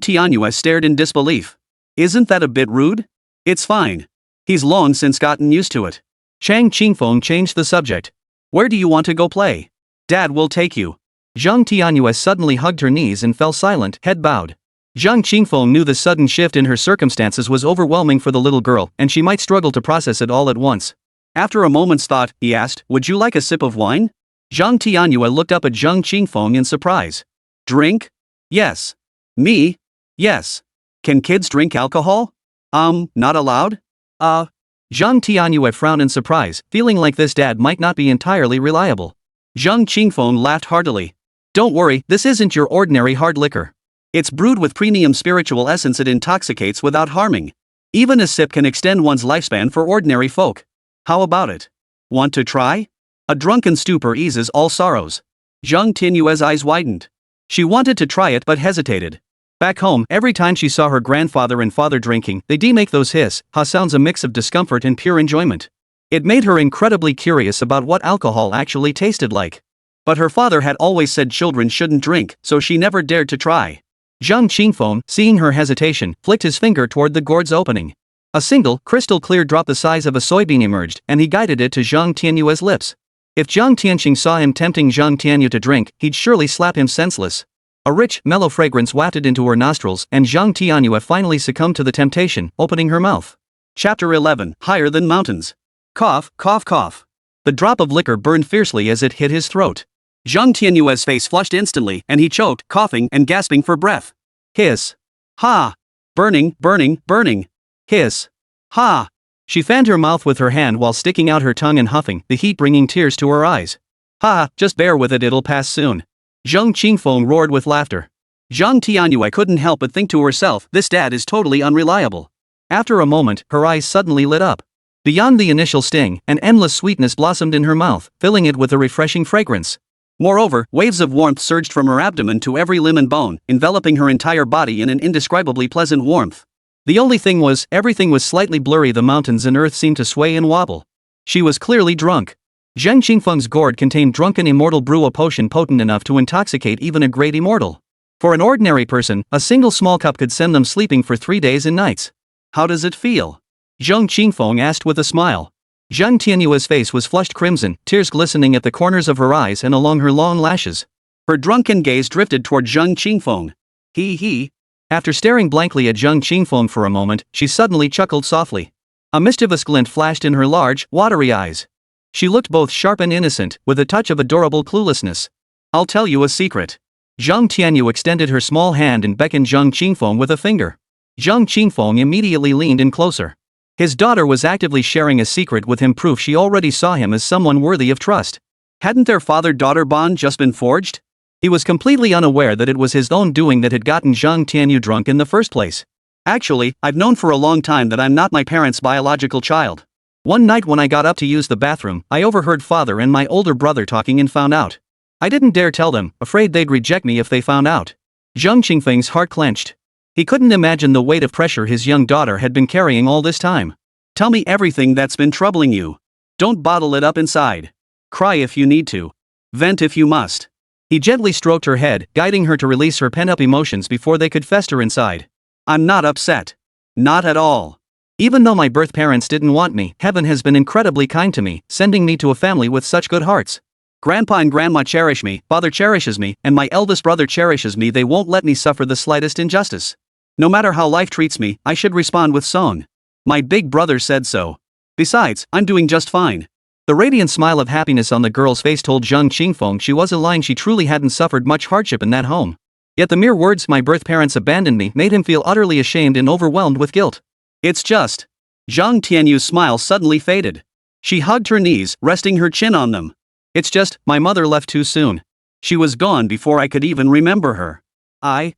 Tianyue stared in disbelief. Isn't that a bit rude? It's fine. He's long since gotten used to it. Zhang Qingfeng changed the subject. Where do you want to go play? Dad will take you. Zhang Tianyue suddenly hugged her knees and fell silent, head bowed. Zhang Qingfeng knew the sudden shift in her circumstances was overwhelming for the little girl, and she might struggle to process it all at once. After a moment's thought, he asked, "Would you like a sip of wine?" Zhang Tianyue looked up at Zhang Qingfeng in surprise. "Drink? Yes. Me? Yes. Can kids drink alcohol? Not allowed?" Zhang Tianyue frowned in surprise, feeling like this dad might not be entirely reliable. Zhang Qingfeng laughed heartily. "Don't worry, this isn't your ordinary hard liquor. It's brewed with premium spiritual essence. It intoxicates without harming. Even a sip can extend one's lifespan for ordinary folk. How about it? Want to try? A drunken stupor eases all sorrows." Zhang Tianyue's eyes widened. She wanted to try it but hesitated. Back home, every time she saw her grandfather and father drinking, they make those ha sounds a mix of discomfort and pure enjoyment. It made her incredibly curious about what alcohol actually tasted like. But her father had always said children shouldn't drink, so she never dared to try. Zhang Qingfeng, seeing her hesitation, flicked his finger toward the gourd's opening. A single, crystal-clear drop the size of a soybean emerged, and he guided it to Zhang Tianyue's lips. If Zhang Tianyue saw him tempting Zhang Tianyue to drink, he'd surely slap him senseless. A rich, mellow fragrance wafted into her nostrils, and Zhang Tianyue finally succumbed to the temptation, opening her mouth. Chapter 11, Higher Than Mountains. Cough, cough, cough. The drop of liquor burned fiercely as it hit his throat. Zhang Tianyue's face flushed instantly and he choked, coughing and gasping for breath. Hiss. Ha! Burning, burning, burning. Hiss. Ha! She fanned her mouth with her hand while sticking out her tongue and huffing, the heat bringing tears to her eyes. Ha! Just bear with it, it'll pass soon. Zhang Qingfeng roared with laughter. Zhang Tianyue couldn't help but think to herself, this dad is totally unreliable. After a moment, her eyes suddenly lit up. Beyond the initial sting, an endless sweetness blossomed in her mouth, filling it with a refreshing fragrance. Moreover, waves of warmth surged from her abdomen to every limb and bone, enveloping her entire body in an indescribably pleasant warmth. The only thing was, everything was slightly blurry. The mountains and earth seemed to sway and wobble. She was clearly drunk. Zhang Qingfeng's gourd contained drunken immortal brew, a potion potent enough to intoxicate even a great immortal. For an ordinary person, a single small cup could send them sleeping for 3 days and nights. How does it feel? Zhang Qingfeng asked with a smile. Zhang Tianyue's face was flushed crimson, tears glistening at the corners of her eyes and along her long lashes. Her drunken gaze drifted toward Zhang Qingfeng. He. After staring blankly at Zhang Qingfeng for a moment, she suddenly chuckled softly. A mischievous glint flashed in her large, watery eyes. She looked both sharp and innocent, with a touch of adorable cluelessness. I'll tell you a secret. Zhang Tianyue extended her small hand and beckoned Zhang Qingfeng with a finger. Zhang Qingfeng immediately leaned in closer. His daughter was actively sharing a secret with him, proof she already saw him as someone worthy of trust. Hadn't their father-daughter bond just been forged? He was completely unaware that it was his own doing that had gotten Zhang Tianyue drunk in the first place. Actually, I've known for a long time that I'm not my parents' biological child. One night when I got up to use the bathroom, I overheard father and my older brother talking and found out. I didn't dare tell them, afraid they'd reject me if they found out. Zhang Qingfeng's heart clenched. He couldn't imagine the weight of pressure his young daughter had been carrying all this time. Tell me everything that's been troubling you. Don't bottle it up inside. Cry if you need to. Vent if you must. He gently stroked her head, guiding her to release her pent-up emotions before they could fester inside. I'm not upset. Not at all. Even though my birth parents didn't want me, heaven has been incredibly kind to me, sending me to a family with such good hearts. Grandpa and grandma cherish me, father cherishes me, and my eldest brother cherishes me. They won't let me suffer the slightest injustice. No matter how life treats me, I should respond with song. My big brother said so. Besides, I'm doing just fine. The radiant smile of happiness on the girl's face told Zhang Qingfeng she was lying. She truly hadn't suffered much hardship in that home. Yet the mere words "my birth parents abandoned me" made him feel utterly ashamed and overwhelmed with guilt. It's just. Zhang Tianyue's smile suddenly faded. She hugged her knees, resting her chin on them. It's just, my mother left too soon. She was gone before I could even remember her. I.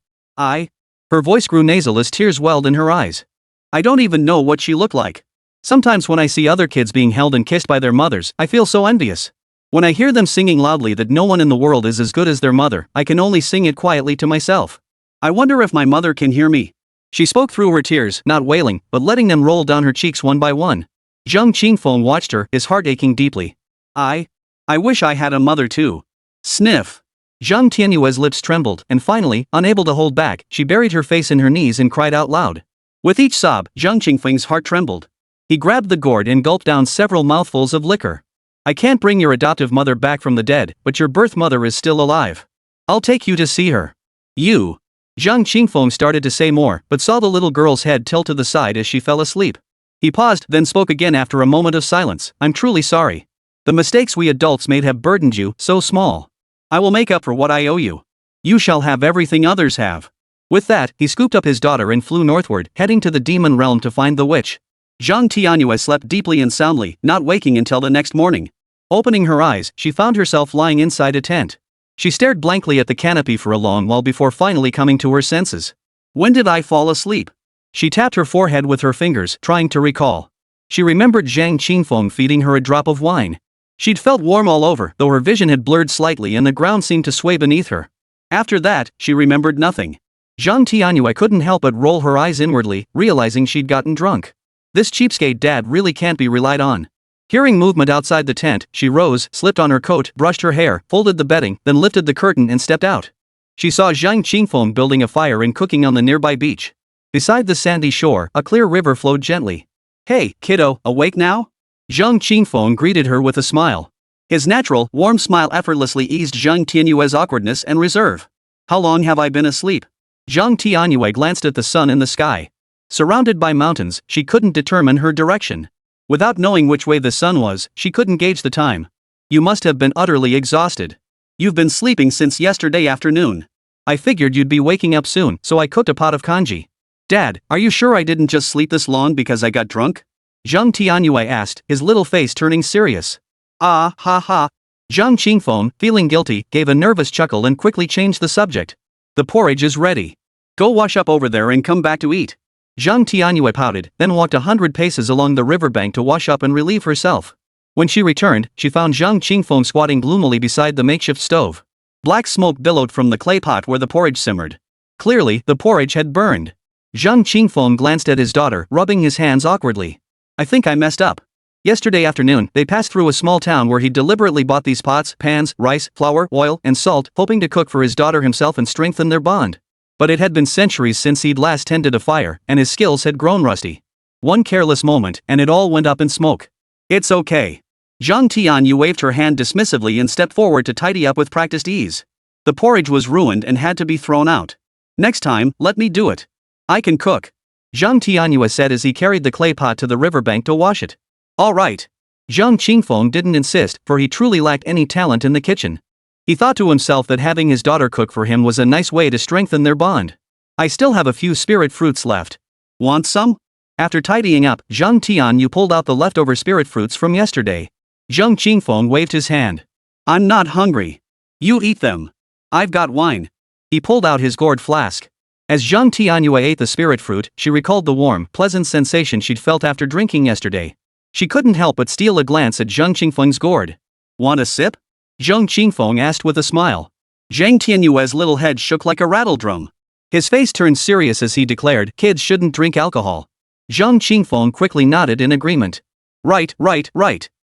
Her voice grew nasal as tears welled in her eyes. I don't even know what she looked like. Sometimes when I see other kids being held and kissed by their mothers, I feel so envious. When I hear them singing loudly that no one in the world is as good as their mother, I can only sing it quietly to myself. I wonder if my mother can hear me. She spoke through her tears, not wailing, but letting them roll down her cheeks one by one. Zhang Qingfeng watched her, his heart aching deeply. I wish I had a mother too. Sniff. Zhang Tianyue's lips trembled, and finally, unable to hold back, she buried her face in her knees and cried out loud. With each sob, Zhang Qingfeng's heart trembled. He grabbed the gourd and gulped down several mouthfuls of liquor. I can't bring your adoptive mother back from the dead, but your birth mother is still alive. I'll take you to see her. You. Zhang Qingfeng started to say more, but saw the little girl's head tilt to the side as she fell asleep. He paused, then spoke again after a moment of silence. I'm truly sorry. The mistakes we adults made have burdened you, so small. I will make up for what I owe you. You shall have everything others have. With that, he scooped up his daughter and flew northward, heading to the demon realm to find the witch. Zhang Tianyue slept deeply and soundly, not waking until the next morning. Opening her eyes, she found herself lying inside a tent. She stared blankly at the canopy for a long while before finally coming to her senses. When did I fall asleep? She tapped her forehead with her fingers, trying to recall. She remembered Zhang Qingfeng feeding her a drop of wine. She'd felt warm all over, though her vision had blurred slightly and the ground seemed to sway beneath her. After that, she remembered nothing. Zhang Tianyue couldn't help but roll her eyes inwardly, realizing she'd gotten drunk. This cheapskate dad really can't be relied on. Hearing movement outside the tent, she rose, slipped on her coat, brushed her hair, folded the bedding, then lifted the curtain and stepped out. She saw Zhang Qingfeng building a fire and cooking on the nearby beach. Beside the sandy shore, a clear river flowed gently. Hey, kiddo, awake now? Zhang Qingfeng greeted her with a smile. His natural, warm smile effortlessly eased Zhang Tianyue's awkwardness and reserve. How long have I been asleep? Zhang Tianyue glanced at the sun in the sky. Surrounded by mountains, she couldn't determine her direction. Without knowing which way the sun was, she couldn't gauge the time. You must have been utterly exhausted. You've been sleeping since yesterday afternoon. I figured you'd be waking up soon, so I cooked a pot of kanji. Dad, are you sure I didn't just sleep this long because I got drunk? Zhang Tianyue asked, his little face turning serious. Ah, ha ha. Zhang Qingfeng, feeling guilty, gave a nervous chuckle and quickly changed the subject. The porridge is ready. Go wash up over there and come back to eat. Zhang Tianyue pouted, then walked 100 paces along the riverbank to wash up and relieve herself. When she returned, she found Zhang Qingfeng squatting gloomily beside the makeshift stove. Black smoke billowed from the clay pot where the porridge simmered. Clearly, the porridge had burned. Zhang Qingfeng glanced at his daughter, rubbing his hands awkwardly. I think I messed up. Yesterday afternoon, they passed through a small town where he deliberately bought these pots, pans, rice, flour, oil, and salt, hoping to cook for his daughter himself and strengthen their bond. But it had been centuries since he'd last tended a fire, and his skills had grown rusty. One careless moment, and it all went up in smoke. It's okay. Zhang Tianyue waved her hand dismissively and stepped forward to tidy up with practiced ease. The porridge was ruined and had to be thrown out. Next time, let me do it. I can cook. Zhang Tianyue said as he carried the clay pot to the riverbank to wash it. All right. Zhang Qingfeng didn't insist, for he truly lacked any talent in the kitchen. He thought to himself that having his daughter cook for him was a nice way to strengthen their bond. I still have a few spirit fruits left. Want some? After tidying up, Zhang Tianyue pulled out the leftover spirit fruits from yesterday. Zhang Qingfeng waved his hand. I'm not hungry. You eat them. I've got wine. He pulled out his gourd flask. As Zhang Tianyue ate the spirit fruit, she recalled the warm, pleasant sensation she'd felt after drinking yesterday. She couldn't help but steal a glance at Zhang Qingfeng's gourd. Want a sip? Zhang Qingfeng asked with a smile. Zhang Tianyue's little head shook like a rattledrum. His face turned serious as he declared, kids shouldn't drink alcohol. Zhang Qingfeng quickly nodded in agreement. Right.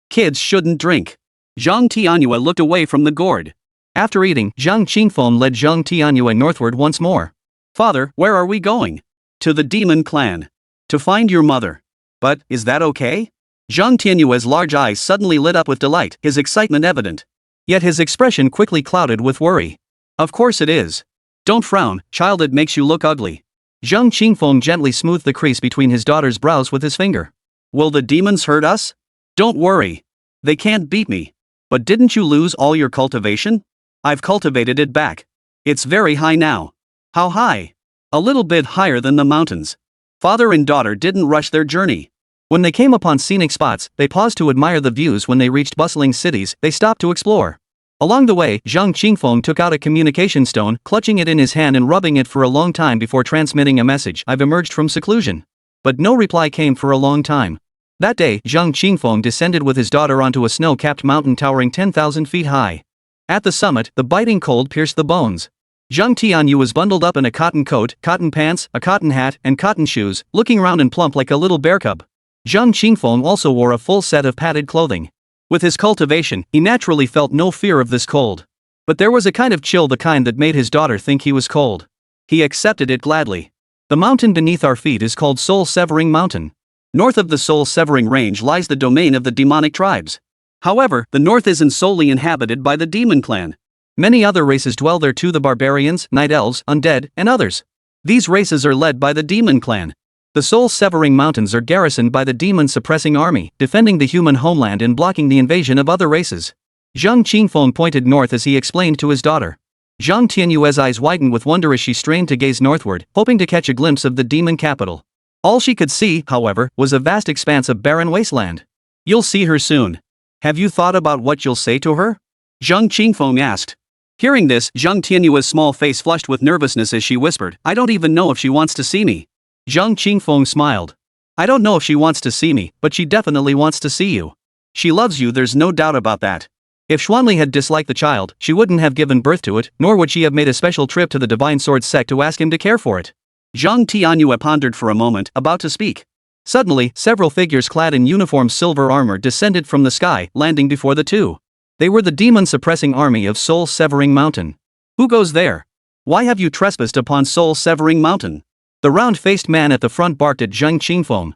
Kids shouldn't drink. Zhang Tianyue looked away from the gourd. After eating, Zhang Qingfeng led Zhang Tianyue northward once more. Father, where are we going? To the demon clan. To find your mother. But, is that okay? Zhang Tianyue's large eyes suddenly lit up with delight, his excitement evident. Yet his expression quickly clouded with worry. Of course it is. Don't frown, child, it makes you look ugly. Zhang Qingfeng gently smoothed the crease between his daughter's brows with his finger. Will the demons hurt us? Don't worry. They can't beat me. But didn't you lose all your cultivation? I've cultivated it back. It's very high now. How high? A little bit higher than the mountains. Father and daughter didn't rush their journey. When they came upon scenic spots, they paused to admire the views. When they reached bustling cities, they stopped to explore. Along the way, Zhang Qingfeng took out a communication stone, clutching it in his hand and rubbing it for a long time before transmitting a message. I've emerged from seclusion. But no reply came for a long time. That day, Zhang Qingfeng descended with his daughter onto a snow-capped mountain towering 10,000 feet high. At the summit, the biting cold pierced the bones. Zhang Tianyue was bundled up in a cotton coat, cotton pants, a cotton hat, and cotton shoes, looking round and plump like a little bear cub. Zhang Qingfeng also wore a full set of padded clothing. With his cultivation, he naturally felt no fear of this cold. But there was a kind of chill, the kind that made his daughter think he was cold. He accepted it gladly. The mountain beneath our feet is called Soul-Severing Mountain. North of the Soul-Severing Range lies the domain of the demonic tribes. However, the north isn't solely inhabited by the demon clan. Many other races dwell there too: the barbarians, night elves, undead, and others. These races are led by the demon clan. The Soul-Severing Mountains are garrisoned by the demon-suppressing army, defending the human homeland and blocking the invasion of other races. Zhang Qingfeng pointed north as he explained to his daughter. Zhang Tianyue's eyes widened with wonder as she strained to gaze northward, hoping to catch a glimpse of the demon capital. All she could see, however, was a vast expanse of barren wasteland. You'll see her soon. Have you thought about what you'll say to her? Zhang Qingfeng asked. Hearing this, Zhang Tianyue's small face flushed with nervousness as she whispered, I don't even know if she wants to see me. Zhang Qingfeng smiled. I don't know if she wants to see me, but she definitely wants to see you. She loves you, there's no doubt about that. If Xuanli had disliked the child, she wouldn't have given birth to it, nor would she have made a special trip to the Divine Sword sect to ask him to care for it. Zhang Tianyue pondered for a moment, about to speak. Suddenly, several figures clad in uniform silver armor descended from the sky, landing before the two. They were the demon-suppressing army of Soul-Severing Mountain. Who goes there? Why have you trespassed upon Soul-Severing Mountain? The round-faced man at the front barked at Zhang Qingfeng.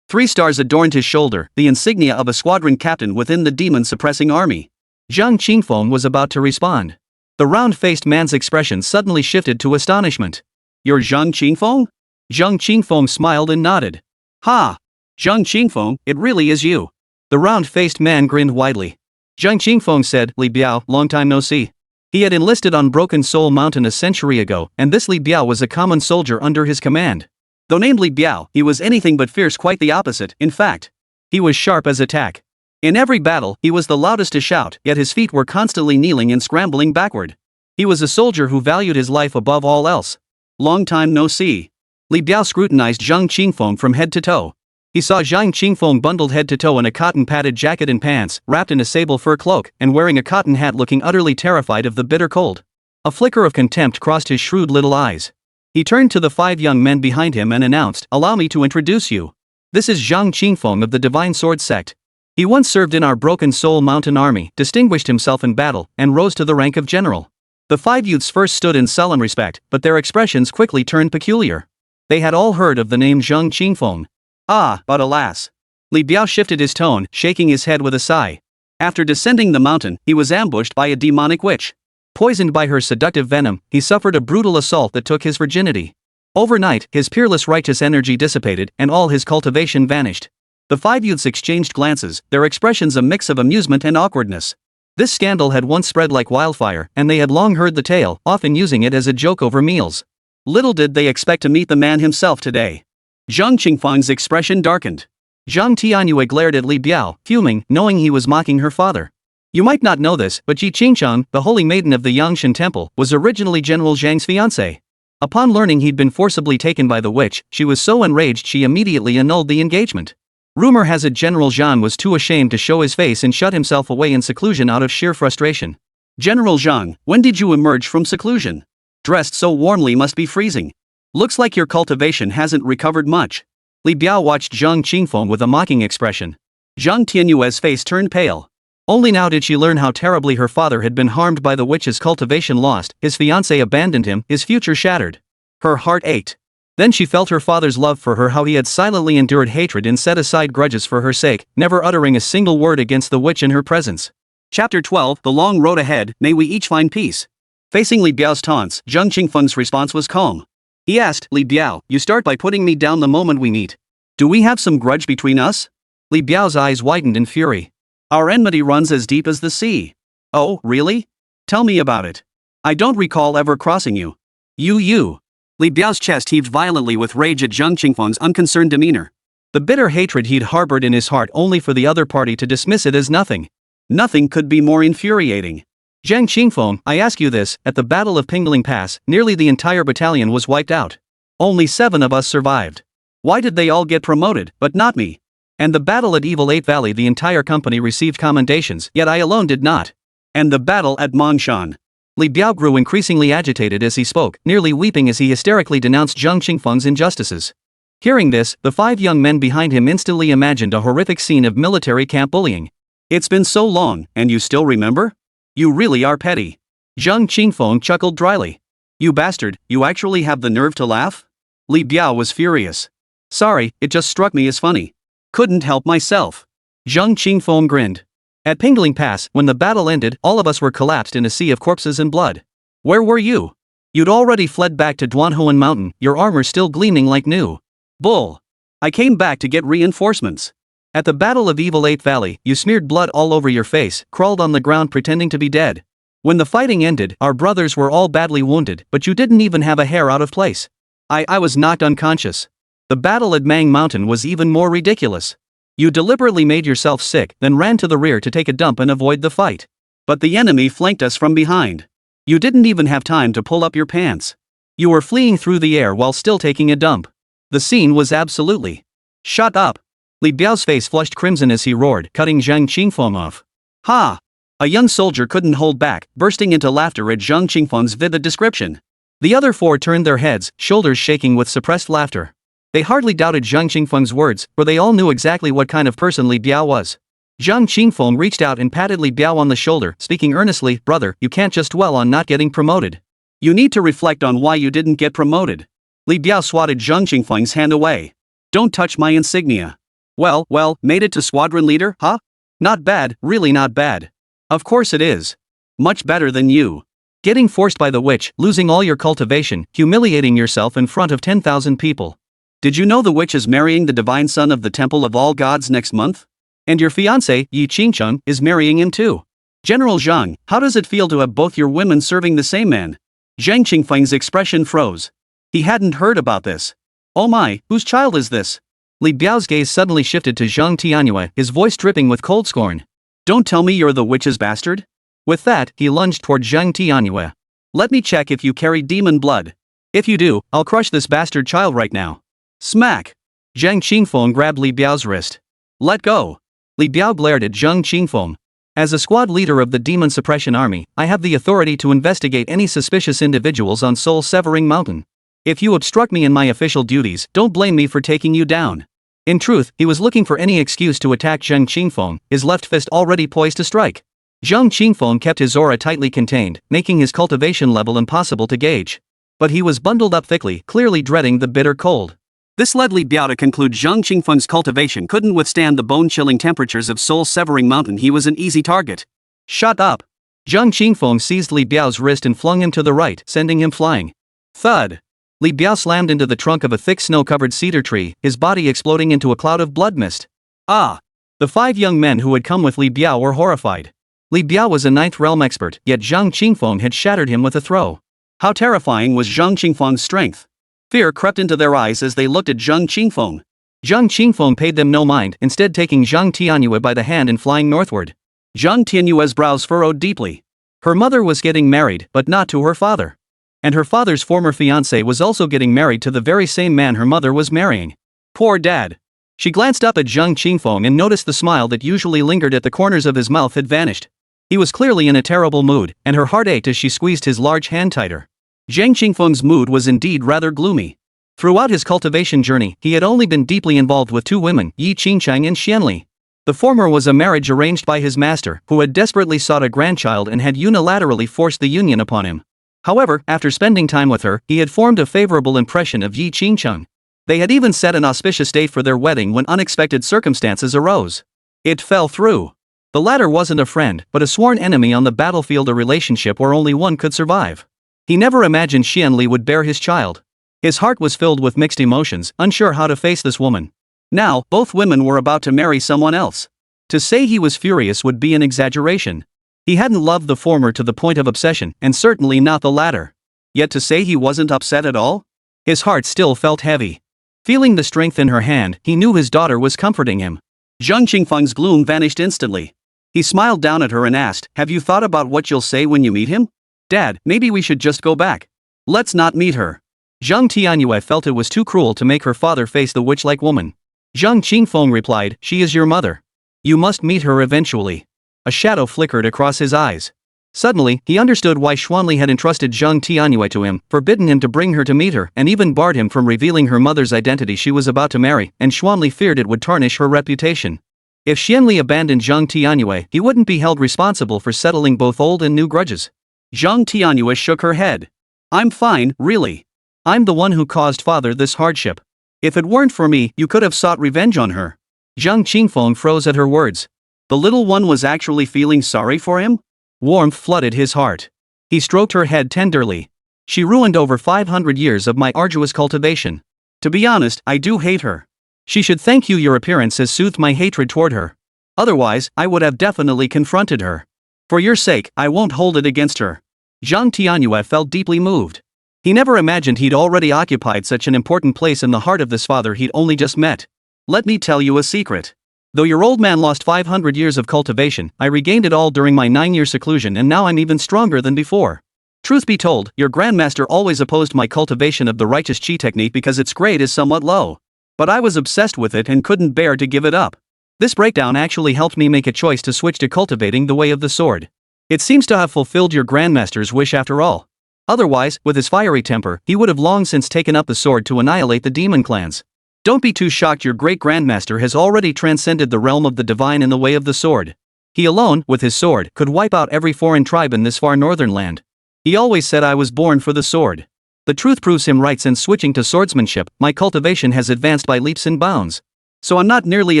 3 stars adorned his shoulder, the insignia of a squadron captain within the demon-suppressing army. Zhang Qingfeng was about to respond. The round-faced man's expression suddenly shifted to astonishment. You're Zhang Qingfeng? Zhang Qingfeng smiled and nodded. Ha! Zhang Qingfeng, it really is you. The round-faced man grinned widely. Zhang Qingfeng said, Li Biao, long time no see. He had enlisted on Broken Soul Mountain a century ago, and this Li Biao was a common soldier under his command. Though named Li Biao, he was anything but fierce, quite the opposite, in fact. He was sharp as a tack. In every battle, he was the loudest to shout, yet his feet were constantly kneeling and scrambling backward. He was a soldier who valued his life above all else. Long time no see. Li Biao scrutinized Zhang Qingfeng from head to toe. He saw Zhang Qingfeng bundled head to toe in a cotton-padded jacket and pants, wrapped in a sable fur cloak, and wearing a cotton hat, looking utterly terrified of the bitter cold. A flicker of contempt crossed his shrewd little eyes. He turned to the 5 young men behind him and announced, "Allow me to introduce you. This is Zhang Qingfeng of the Divine Sword Sect. He once served in our Broken Soul Mountain army, distinguished himself in battle, and rose to the rank of general." The 5 youths first stood in sullen respect, but their expressions quickly turned peculiar. They had all heard of the name Zhang Qingfeng. Ah, but alas. Li Biao shifted his tone, shaking his head with a sigh. After descending the mountain, he was ambushed by a demonic witch. Poisoned by her seductive venom, he suffered a brutal assault that took his virginity. Overnight, his peerless righteous energy dissipated, and all his cultivation vanished. The 5 youths exchanged glances, their expressions a mix of amusement and awkwardness. This scandal had once spread like wildfire, and they had long heard the tale, often using it as a joke over meals. Little did they expect to meet the man himself today. Zhang Qingfeng's expression darkened. Zhang Tianyue glared at Li Biao, fuming, knowing he was mocking her father. You might not know this, but Yi Qingchang, the holy maiden of the Yangshan temple, was originally General Zhang's fiancée. Upon learning he'd been forcibly taken by the witch, she was so enraged she immediately annulled the engagement. Rumor has it General Zhang was too ashamed to show his face and shut himself away in seclusion out of sheer frustration. General Zhang, when did you emerge from seclusion? Dressed so warmly must be freezing. Looks like your cultivation hasn't recovered much. Li Biao watched Zhang Qingfeng with a mocking expression. Zhang Tianyue's face turned pale. Only now did she learn how terribly her father had been harmed by the witch's cultivation lost, his fiancé abandoned him, his future shattered. Her heart ached. Then she felt her father's love for her, how he had silently endured hatred and set aside grudges for her sake, never uttering a single word against the witch in her presence. Chapter 12, The Long Road Ahead, May We Each Find Peace. Facing Li Biao's taunts, Zhang Qingfeng's response was calm. He asked, Li Biao, you start by putting me down the moment we meet. Do we have some grudge between us? Li Biao's eyes widened in fury. Our enmity runs as deep as the sea. Oh, really? Tell me about it. I don't recall ever crossing you. You. Li Biao's chest heaved violently with rage at Zhang Qingfeng's unconcerned demeanor. The bitter hatred he'd harbored in his heart only for the other party to dismiss it as nothing. Nothing could be more infuriating. Zhang Qingfeng, I ask you this, at the Battle of Pingling Pass, nearly the entire battalion was wiped out. Only 7 of us survived. Why did they all get promoted, but not me? And the battle at Evil 8 Valley, the entire company received commendations, yet I alone did not. And the battle at Mongshan. Li Biao grew increasingly agitated as he spoke, nearly weeping as he hysterically denounced Zhang Qingfeng's injustices. Hearing this, the 5 young men behind him instantly imagined a horrific scene of military camp bullying. It's been so long, and you still remember? You really are petty. Zhang Qingfeng chuckled dryly. You bastard, you actually have the nerve to laugh? Li Biao was furious. Sorry, it just struck me as funny. Couldn't help myself. Zhang Qingfeng grinned. At Pingling Pass, when the battle ended, all of us were collapsed in a sea of corpses and blood. Where were you? You'd already fled back to Duanhoan Mountain, your armor still gleaming like new. Bull. I came back to get reinforcements. At the Battle of Evil 8 Valley, you smeared blood all over your face, crawled on the ground pretending to be dead. When the fighting ended, our brothers were all badly wounded, but you didn't even have a hair out of place. I was knocked unconscious. The battle at Mang Mountain was even more ridiculous. You deliberately made yourself sick, then ran to the rear to take a dump and avoid the fight. But the enemy flanked us from behind. You didn't even have time to pull up your pants. You were fleeing through the air while still taking a dump. The scene was absolutely. Shut up. Li Biao's face flushed crimson as he roared, cutting Zhang Qingfeng off. Ha! A young soldier couldn't hold back, bursting into laughter at Zhang Qingfeng's vivid description. The other 4 turned their heads, shoulders shaking with suppressed laughter. They hardly doubted Zhang Qingfeng's words, for they all knew exactly what kind of person Li Biao was. Zhang Qingfeng reached out and patted Li Biao on the shoulder, speaking earnestly, Brother, you can't just dwell on not getting promoted. You need to reflect on why you didn't get promoted. Li Biao swatted Zhang Qingfeng's hand away. Don't touch my insignia. Well, made it to squadron leader, huh? Not bad, really not bad. Of course it is. Much better than you. Getting forced by the witch, losing all your cultivation, humiliating yourself in front of 10,000 people. Did you know the witch is marrying the divine son of the Temple of All Gods next month? And your fiancé, Yi Qingchang, is marrying him too. General Zhang, how does it feel to have both your women serving the same man? Zhang Qingfeng's expression froze. He hadn't heard about this. Oh my, whose child is this? Li Biao's gaze suddenly shifted to Zhang Tianyue, his voice dripping with cold scorn. Don't tell me you're the witch's bastard? With that, he lunged toward Zhang Tianyue. Let me check if you carry demon blood. If you do, I'll crush this bastard child right now. Smack! Zhang Qingfeng grabbed Li Biao's wrist. Let go! Li Biao glared at Zhang Qingfeng. As a squad leader of the Demon Suppression Army, I have the authority to investigate any suspicious individuals on Soul-Severing Mountain. If you obstruct me in my official duties, don't blame me for taking you down. In truth, he was looking for any excuse to attack Zhang Qingfeng, his left fist already poised to strike. Zhang Qingfeng kept his aura tightly contained, making his cultivation level impossible to gauge. But he was bundled up thickly, clearly dreading the bitter cold. This led Li Biao to conclude Zhang Qingfeng's cultivation couldn't withstand the bone-chilling temperatures of Soul-Severing Mountain. He was an easy target. Shut up! Zhang Qingfeng seized Li Biao's wrist and flung him to the right, sending him flying. Thud! Li Biao slammed into the trunk of a thick snow-covered cedar tree, his body exploding into a cloud of blood mist. Ah! The 5 young men who had come with Li Biao were horrified. Li Biao was a 9th realm expert, yet Zhang Qingfeng had shattered him with a throw. How terrifying was Zhang Qingfeng's strength? Fear crept into their eyes as they looked at Zhang Qingfeng. Zhang Qingfeng paid them no mind, instead taking Zhang Tianyue by the hand and flying northward. Zhang Tianyue's brows furrowed deeply. Her mother was getting married, but not to her father. And her father's former fiancé was also getting married to the very same man her mother was marrying. Poor dad. She glanced up at Zhang Qingfeng and noticed the smile that usually lingered at the corners of his mouth had vanished. He was clearly in a terrible mood, and her heart ached as she squeezed his large hand tighter. Zhang Qingfeng's mood was indeed rather gloomy. Throughout his cultivation journey, he had only been deeply involved with 2 women, Yi Qingchang and Xuanli. The former was a marriage arranged by his master, who had desperately sought a grandchild and had unilaterally forced the union upon him. However, after spending time with her, he had formed a favorable impression of Yi Qingchang. They had even set an auspicious date for their wedding when unexpected circumstances arose. It fell through. The latter wasn't a friend, but a sworn enemy on the battlefield, a relationship where only one could survive. He never imagined Xuanli would bear his child. His heart was filled with mixed emotions, unsure how to face this woman. Now, both women were about to marry someone else. To say he was furious would be an exaggeration. He hadn't loved the former to the point of obsession, and certainly not the latter. Yet to say he wasn't upset at all? His heart still felt heavy. Feeling the strength in her hand, he knew his daughter was comforting him. Zhang Qingfeng's gloom vanished instantly. He smiled down at her and asked, "Have you thought about what you'll say when you meet him?" "Dad, maybe we should just go back. Let's not meet her." Zhang Tianyue felt it was too cruel to make her father face the witch-like woman. Zhang Qingfeng replied, "She is your mother. You must meet her eventually." A shadow flickered across his eyes. Suddenly, he understood why Xuanli had entrusted Zhang Tianyue to him, forbidden him to bring her to meet her, and even barred him from revealing her mother's identity she was about to marry, and Xuanli feared it would tarnish her reputation. If Xuanli abandoned Zhang Tianyue, he wouldn't be held responsible for settling both old and new grudges. Zhang Tianyue shook her head. "I'm fine, really. I'm the one who caused father this hardship. If it weren't for me, you could have sought revenge on her." Zhang Qingfeng froze at her words. The little one was actually feeling sorry for him? Warmth flooded his heart. He stroked her head tenderly. "She ruined over 500 years of my arduous cultivation. To be honest, I do hate her. She should thank you. Your appearance has soothed my hatred toward her. Otherwise, I would have definitely confronted her. For your sake, I won't hold it against her." Zhang Tianyue felt deeply moved. He never imagined he'd already occupied such an important place in the heart of this father he'd only just met. "Let me tell you a secret. Though your old man lost 500 years of cultivation, I regained it all during my 9-year seclusion, and now I'm even stronger than before. Truth be told, your grandmaster always opposed my cultivation of the righteous chi technique because its grade is somewhat low. But I was obsessed with it and couldn't bear to give it up. This breakdown actually helped me make a choice to switch to cultivating the way of the sword. It seems to have fulfilled your grandmaster's wish after all. Otherwise, with his fiery temper, he would have long since taken up the sword to annihilate the demon clans. Don't be too shocked. Your great-grandmaster has already transcended the realm of the divine in the way of the sword. He alone, with his sword, could wipe out every foreign tribe in this far northern land. He always said I was born for the sword. The truth proves him right. Since switching to swordsmanship, my cultivation has advanced by leaps and bounds. So I'm not nearly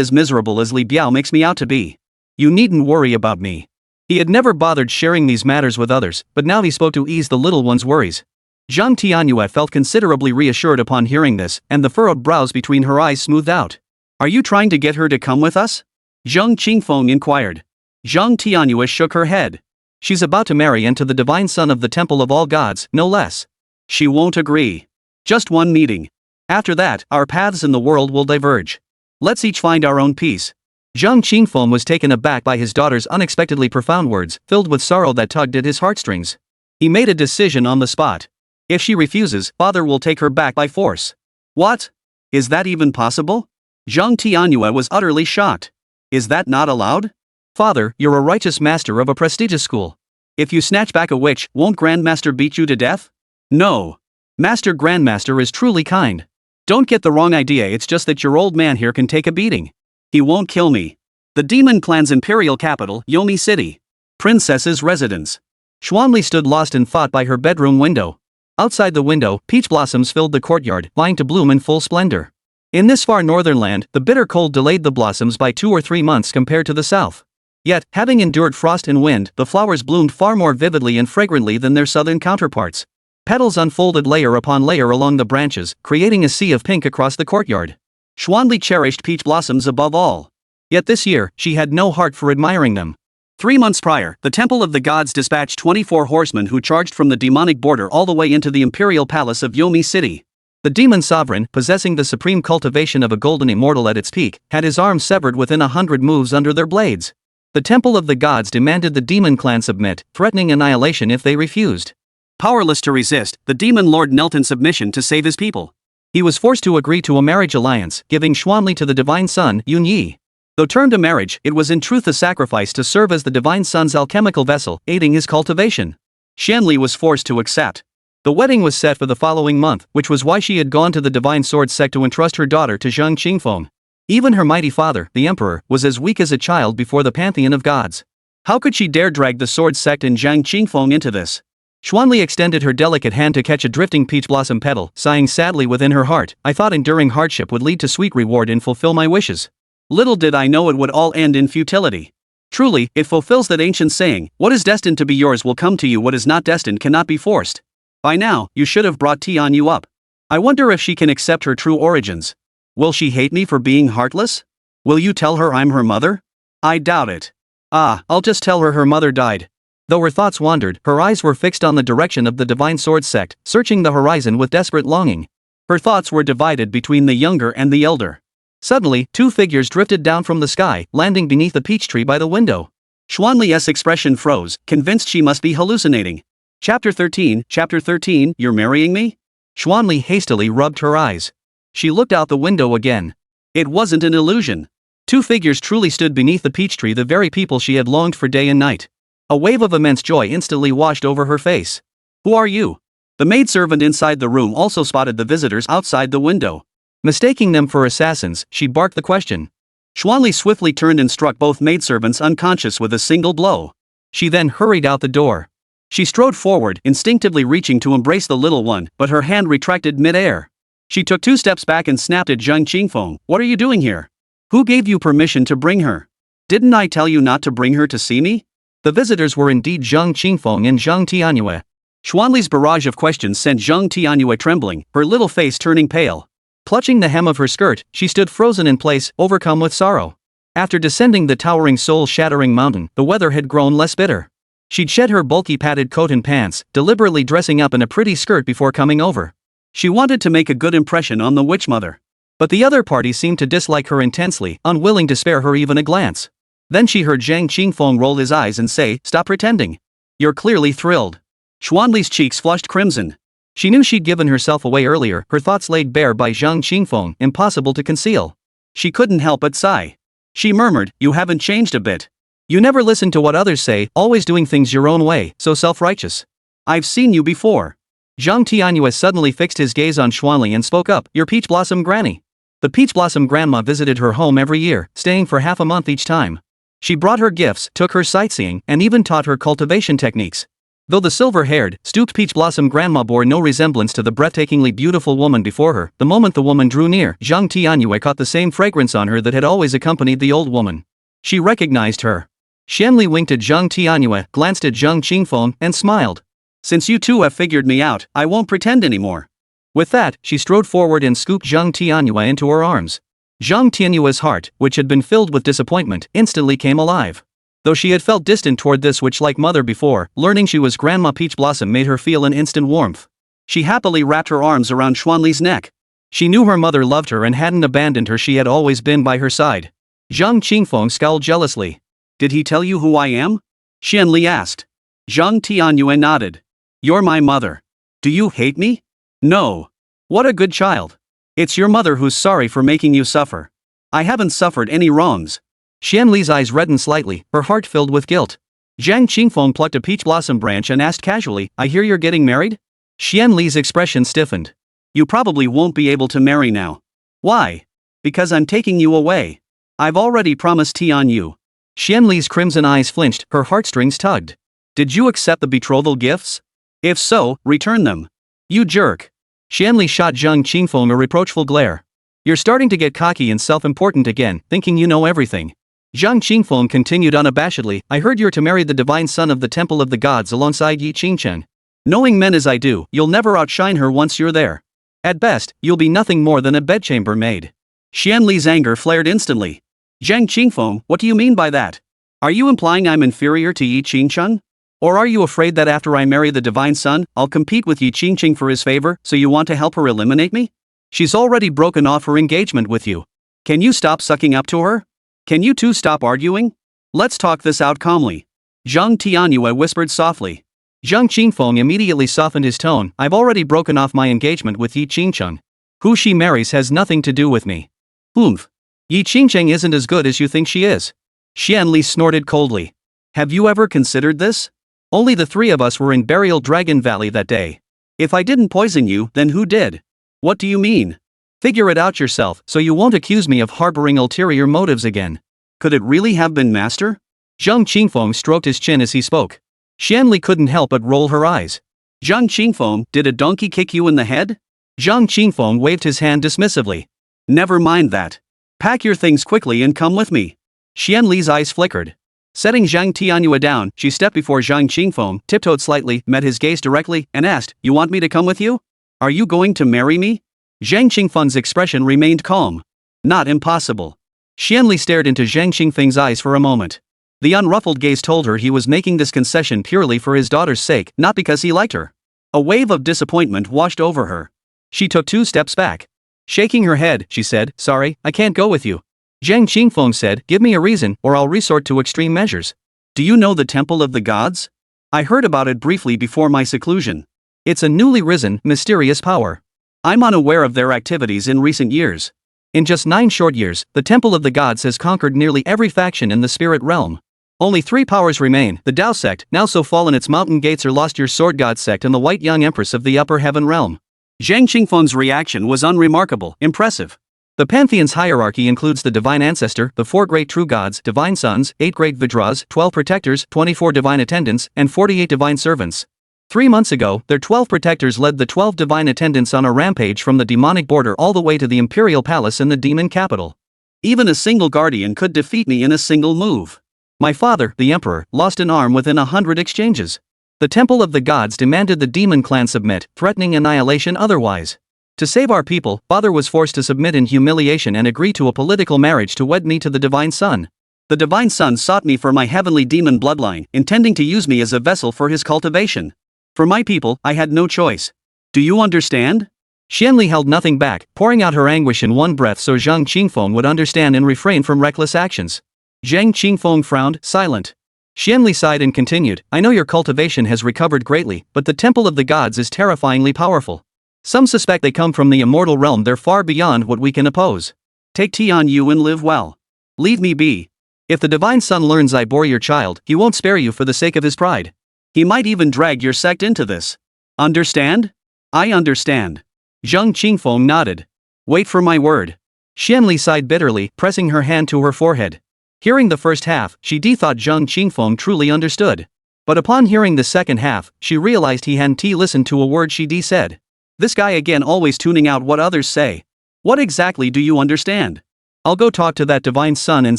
as miserable as Li Biao makes me out to be. You needn't worry about me." He had never bothered sharing these matters with others, but now he spoke to ease the little one's worries. Zhang Tianyue felt considerably reassured upon hearing this, and the furrowed brows between her eyes smoothed out. "Are you trying to get her to come with us?" Zhang Qingfeng inquired. Zhang Tianyue shook her head. She's about to marry into the divine son of the temple of all gods, no less. She won't agree. Just one meeting. After that, our paths in the world will diverge. Let's each find our own peace. Zhang Qingfeng was taken aback by his daughter's unexpectedly profound words, filled with sorrow that tugged at his heartstrings. He made a decision on the spot. If she refuses, father will take her back by force. What? Is that even possible? Zhang Tianyue was utterly shocked. Is that not allowed? Father, you're a righteous master of a prestigious school. If you snatch back a witch, won't Grandmaster beat you to death? No. Master Grandmaster is truly kind. Don't get the wrong idea, it's just that your old man here can take a beating. He won't kill me. The demon clan's imperial capital, Yomi City. Princess's residence. Xuanli stood lost in thought by her bedroom window. Outside the window, peach blossoms filled the courtyard, vying to bloom in full splendor. In this far northern land, the bitter cold delayed the blossoms by 2 or 3 months compared to the south. Yet, having endured frost and wind, the flowers bloomed far more vividly and fragrantly than their southern counterparts. Petals unfolded layer upon layer along the branches, creating a sea of pink across the courtyard. Xuanli cherished peach blossoms above all. Yet this year, she had no heart for admiring them. 3 months prior, the Temple of the Gods dispatched 24 horsemen who charged from the demonic border all the way into the imperial palace of Yomi City. The demon sovereign, possessing the supreme cultivation of a golden immortal at its peak, had his arms severed within 100 moves under their blades. The Temple of the Gods demanded the demon clan submit, threatening annihilation if they refused. Powerless to resist, the demon lord knelt in submission to save his people. He was forced to agree to a marriage alliance, giving Xuanli to the divine son, Yunyi. Though termed a marriage, it was in truth a sacrifice to serve as the divine son's alchemical vessel, aiding his cultivation. Xuanli was forced to accept. The wedding was set for the following month, which was why she had gone to the divine sword sect to entrust her daughter to Zhang Qingfeng. Even her mighty father, the emperor, was as weak as a child before the pantheon of gods. How could she dare drag the sword sect and Zhang Qingfeng into this? Xuanli extended her delicate hand to catch a drifting peach blossom petal, sighing sadly within her heart. I thought enduring hardship would lead to sweet reward and fulfill my wishes. Little did I know it would all end in futility. Truly, it fulfills that ancient saying, what is destined to be yours will come to you, what is not destined cannot be forced. By now, you should have brought Tianyue up. I wonder if she can accept her true origins. Will she hate me for being heartless? Will you tell her I'm her mother? I doubt it. I'll just tell her mother died. Though her thoughts wandered, her eyes were fixed on the direction of the divine sword sect, searching the horizon with desperate longing. Her thoughts were divided between the younger and the elder. Suddenly, 2 figures drifted down from the sky, landing beneath the peach tree by the window. Xuanli's expression froze, convinced she must be hallucinating. Chapter 13, you're marrying me? Xuanli hastily rubbed her eyes. She looked out the window again. It wasn't an illusion. 2 figures truly stood beneath the peach tree, the very people she had longed for day and night. A wave of immense joy instantly washed over her face. Who are you? The maidservant inside the room also spotted the visitors outside the window. Mistaking them for assassins, she barked the question. Xuanli swiftly turned and struck both maidservants unconscious with a single blow. She then hurried out the door. She strode forward, instinctively reaching to embrace the little one, but her hand retracted mid-air. She took 2 steps back and snapped at Zhang Qingfeng. What are you doing here? Who gave you permission to bring her? Didn't I tell you not to bring her to see me? The visitors were indeed Zhang Qingfeng and Zhang Tianyue. Xuanli's barrage of questions sent Zhang Tianyue trembling, her little face turning pale. Clutching the hem of her skirt, she stood frozen in place, overcome with sorrow. After descending the towering soul-shattering mountain, the weather had grown less bitter. She'd shed her bulky padded coat and pants, deliberately dressing up in a pretty skirt before coming over. She wanted to make a good impression on the witch mother. But the other party seemed to dislike her intensely, unwilling to spare her even a glance. Then she heard Zhang Qingfeng roll his eyes and say, "Stop pretending. You're clearly thrilled." Xuanli's cheeks flushed crimson. She knew she'd given herself away earlier, her thoughts laid bare by Zhang Qingfeng, impossible to conceal. She couldn't help but sigh. She murmured, "You haven't changed a bit. You never listen to what others say, always doing things your own way, so self-righteous. I've seen you before." Zhang Tianyue suddenly fixed his gaze on Xuanli and spoke up, "Your peach blossom granny." The peach blossom grandma visited her home every year, staying for half a month each time. She brought her gifts, took her sightseeing, and even taught her cultivation techniques. Though the silver-haired, stooped peach blossom grandma bore no resemblance to the breathtakingly beautiful woman before her, the moment the woman drew near, Zhang Tianyue caught the same fragrance on her that had always accompanied the old woman. She recognized her. Xuanli winked at Zhang Tianyue, glanced at Zhang Qingfeng, and smiled. "Since you two have figured me out, I won't pretend anymore." With that, she strode forward and scooped Zhang Tianyue into her arms. Zhang Tianyue's heart, which had been filled with disappointment, instantly came alive. Though she had felt distant toward this witch-like mother before, learning she was Grandma Peach Blossom made her feel an instant warmth. She happily wrapped her arms around Xuanli's neck. She knew her mother loved her and hadn't abandoned her. She had always been by her side. Zhang Qingfeng scowled jealously. "Did he tell you who I am?" Xuanli asked. Zhang Tianyue nodded. "You're my mother. Do you hate me?" "No. What a good child. It's your mother who's sorry for making you suffer. I haven't suffered any wrongs." Xuanli's eyes reddened slightly, her heart filled with guilt. Zhang Qingfeng plucked a peach blossom branch and asked casually, "I hear you're getting married?" Xuanli's expression stiffened. "You probably won't be able to marry now." "Why?" "Because I'm taking you away. I've already promised Tianyue." Xuanli's crimson eyes flinched, her heartstrings tugged. "Did you accept the betrothal gifts? If so, return them." "You jerk." Xuanli shot Zhang Qingfeng a reproachful glare. "You're starting to get cocky and self-important again, thinking you know everything." Zhang Qingfeng continued unabashedly, "I heard you're to marry the divine son of the Temple of the Gods alongside Yi Qingchen. Knowing men as I do, you'll never outshine her once you're there. At best, you'll be nothing more than a bedchamber maid." Xuanli's anger flared instantly. "Zhang Qingfeng, what do you mean by that? Are you implying I'm inferior to Yi Qingchen? Or are you afraid that after I marry the divine son, I'll compete with Yi Qingchen for his favor, so you want to help her eliminate me? She's already broken off her engagement with you. Can you stop sucking up to her? Can you two stop arguing? Let's talk this out calmly." Zhang Tianyue whispered softly. Zhang Qingfeng immediately softened his tone. "I've already broken off my engagement with Yi Qingchen. Who she marries has nothing to do with me." "Oomph. Yi Qingchen isn't as good as you think she is." Xuanli snorted coldly. "Have you ever considered this? Only the three of us were in Burial Dragon Valley that day. If I didn't poison you, then who did?" "What do you mean?" "Figure it out yourself, so you won't accuse me of harboring ulterior motives again." "Could it really have been Master?" Zhang Qingfeng stroked his chin as he spoke. Xuanli couldn't help but roll her eyes. "Zhang Qingfeng, did a donkey kick you in the head?" Zhang Qingfeng waved his hand dismissively. "Never mind that. Pack your things quickly and come with me." Xuanli's eyes flickered. Setting Zhang Tianyue down, she stepped before Zhang Qingfeng, tiptoed slightly, met his gaze directly, and asked, "You want me to come with you? Are you going to marry me?" Zhang Qingfeng's expression remained calm. "Not impossible." Xuanli stared into Zhang Qingfeng's eyes for a moment. The unruffled gaze told her he was making this concession purely for his daughter's sake, not because he liked her. A wave of disappointment washed over her. She took 2 steps back. Shaking her head, she said, "Sorry, I can't go with you." Zhang Qingfeng said, "Give me a reason, or I'll resort to extreme measures." "Do you know the Temple of the Gods? I heard about it briefly before my seclusion. It's a newly risen, mysterious power. I'm unaware of their activities in recent years. In just 9 short years, the Temple of the Gods has conquered nearly every faction in the spirit realm. Only 3 powers remain, the Tao sect, now so fallen its mountain gates are lost, your sword god sect, and the white young empress of the upper heaven realm." Zhang Qingfeng's reaction was unremarkable, impressive. The Pantheon's hierarchy includes the divine ancestor, the 4 great true gods, divine sons, 8 great vidras, 12 protectors, 24 divine attendants, and 48 divine servants. 3 months ago, their 12 protectors led the 12 divine attendants on a rampage from the demonic border all the way to the imperial palace in the demon capital. Even a single guardian could defeat me in a single move. My father, the emperor, lost an arm within 100 exchanges. The Temple of the Gods demanded the demon clan submit, threatening annihilation otherwise. To save our people, father was forced to submit in humiliation and agree to a political marriage to wed me to the divine son. The divine son sought me for my heavenly demon bloodline, intending to use me as a vessel for his cultivation. For my people, I had no choice. Do you understand?" Xuanli held nothing back, pouring out her anguish in one breath so Zhang Qingfeng would understand and refrain from reckless actions. Zhang Qingfeng frowned, silent. Xuanli sighed and continued, "I know your cultivation has recovered greatly, but the Temple of the Gods is terrifyingly powerful. Some suspect they come from the immortal realm. They're far beyond what we can oppose. Take Tianyue and live well. Leave me be. If the divine son learns I bore your child, he won't spare you for the sake of his pride. He might even drag your sect into this. Understand?" "I understand." Zhang Qingfeng nodded. "Wait for my word." Xuanli sighed bitterly, pressing her hand to her forehead. Hearing the first half, she thought Zhang Qingfeng truly understood. But upon hearing the second half, she realized he hadn't listened to a word she said. This guy again, always tuning out what others say. What exactly do you understand? I'll go talk to that divine son and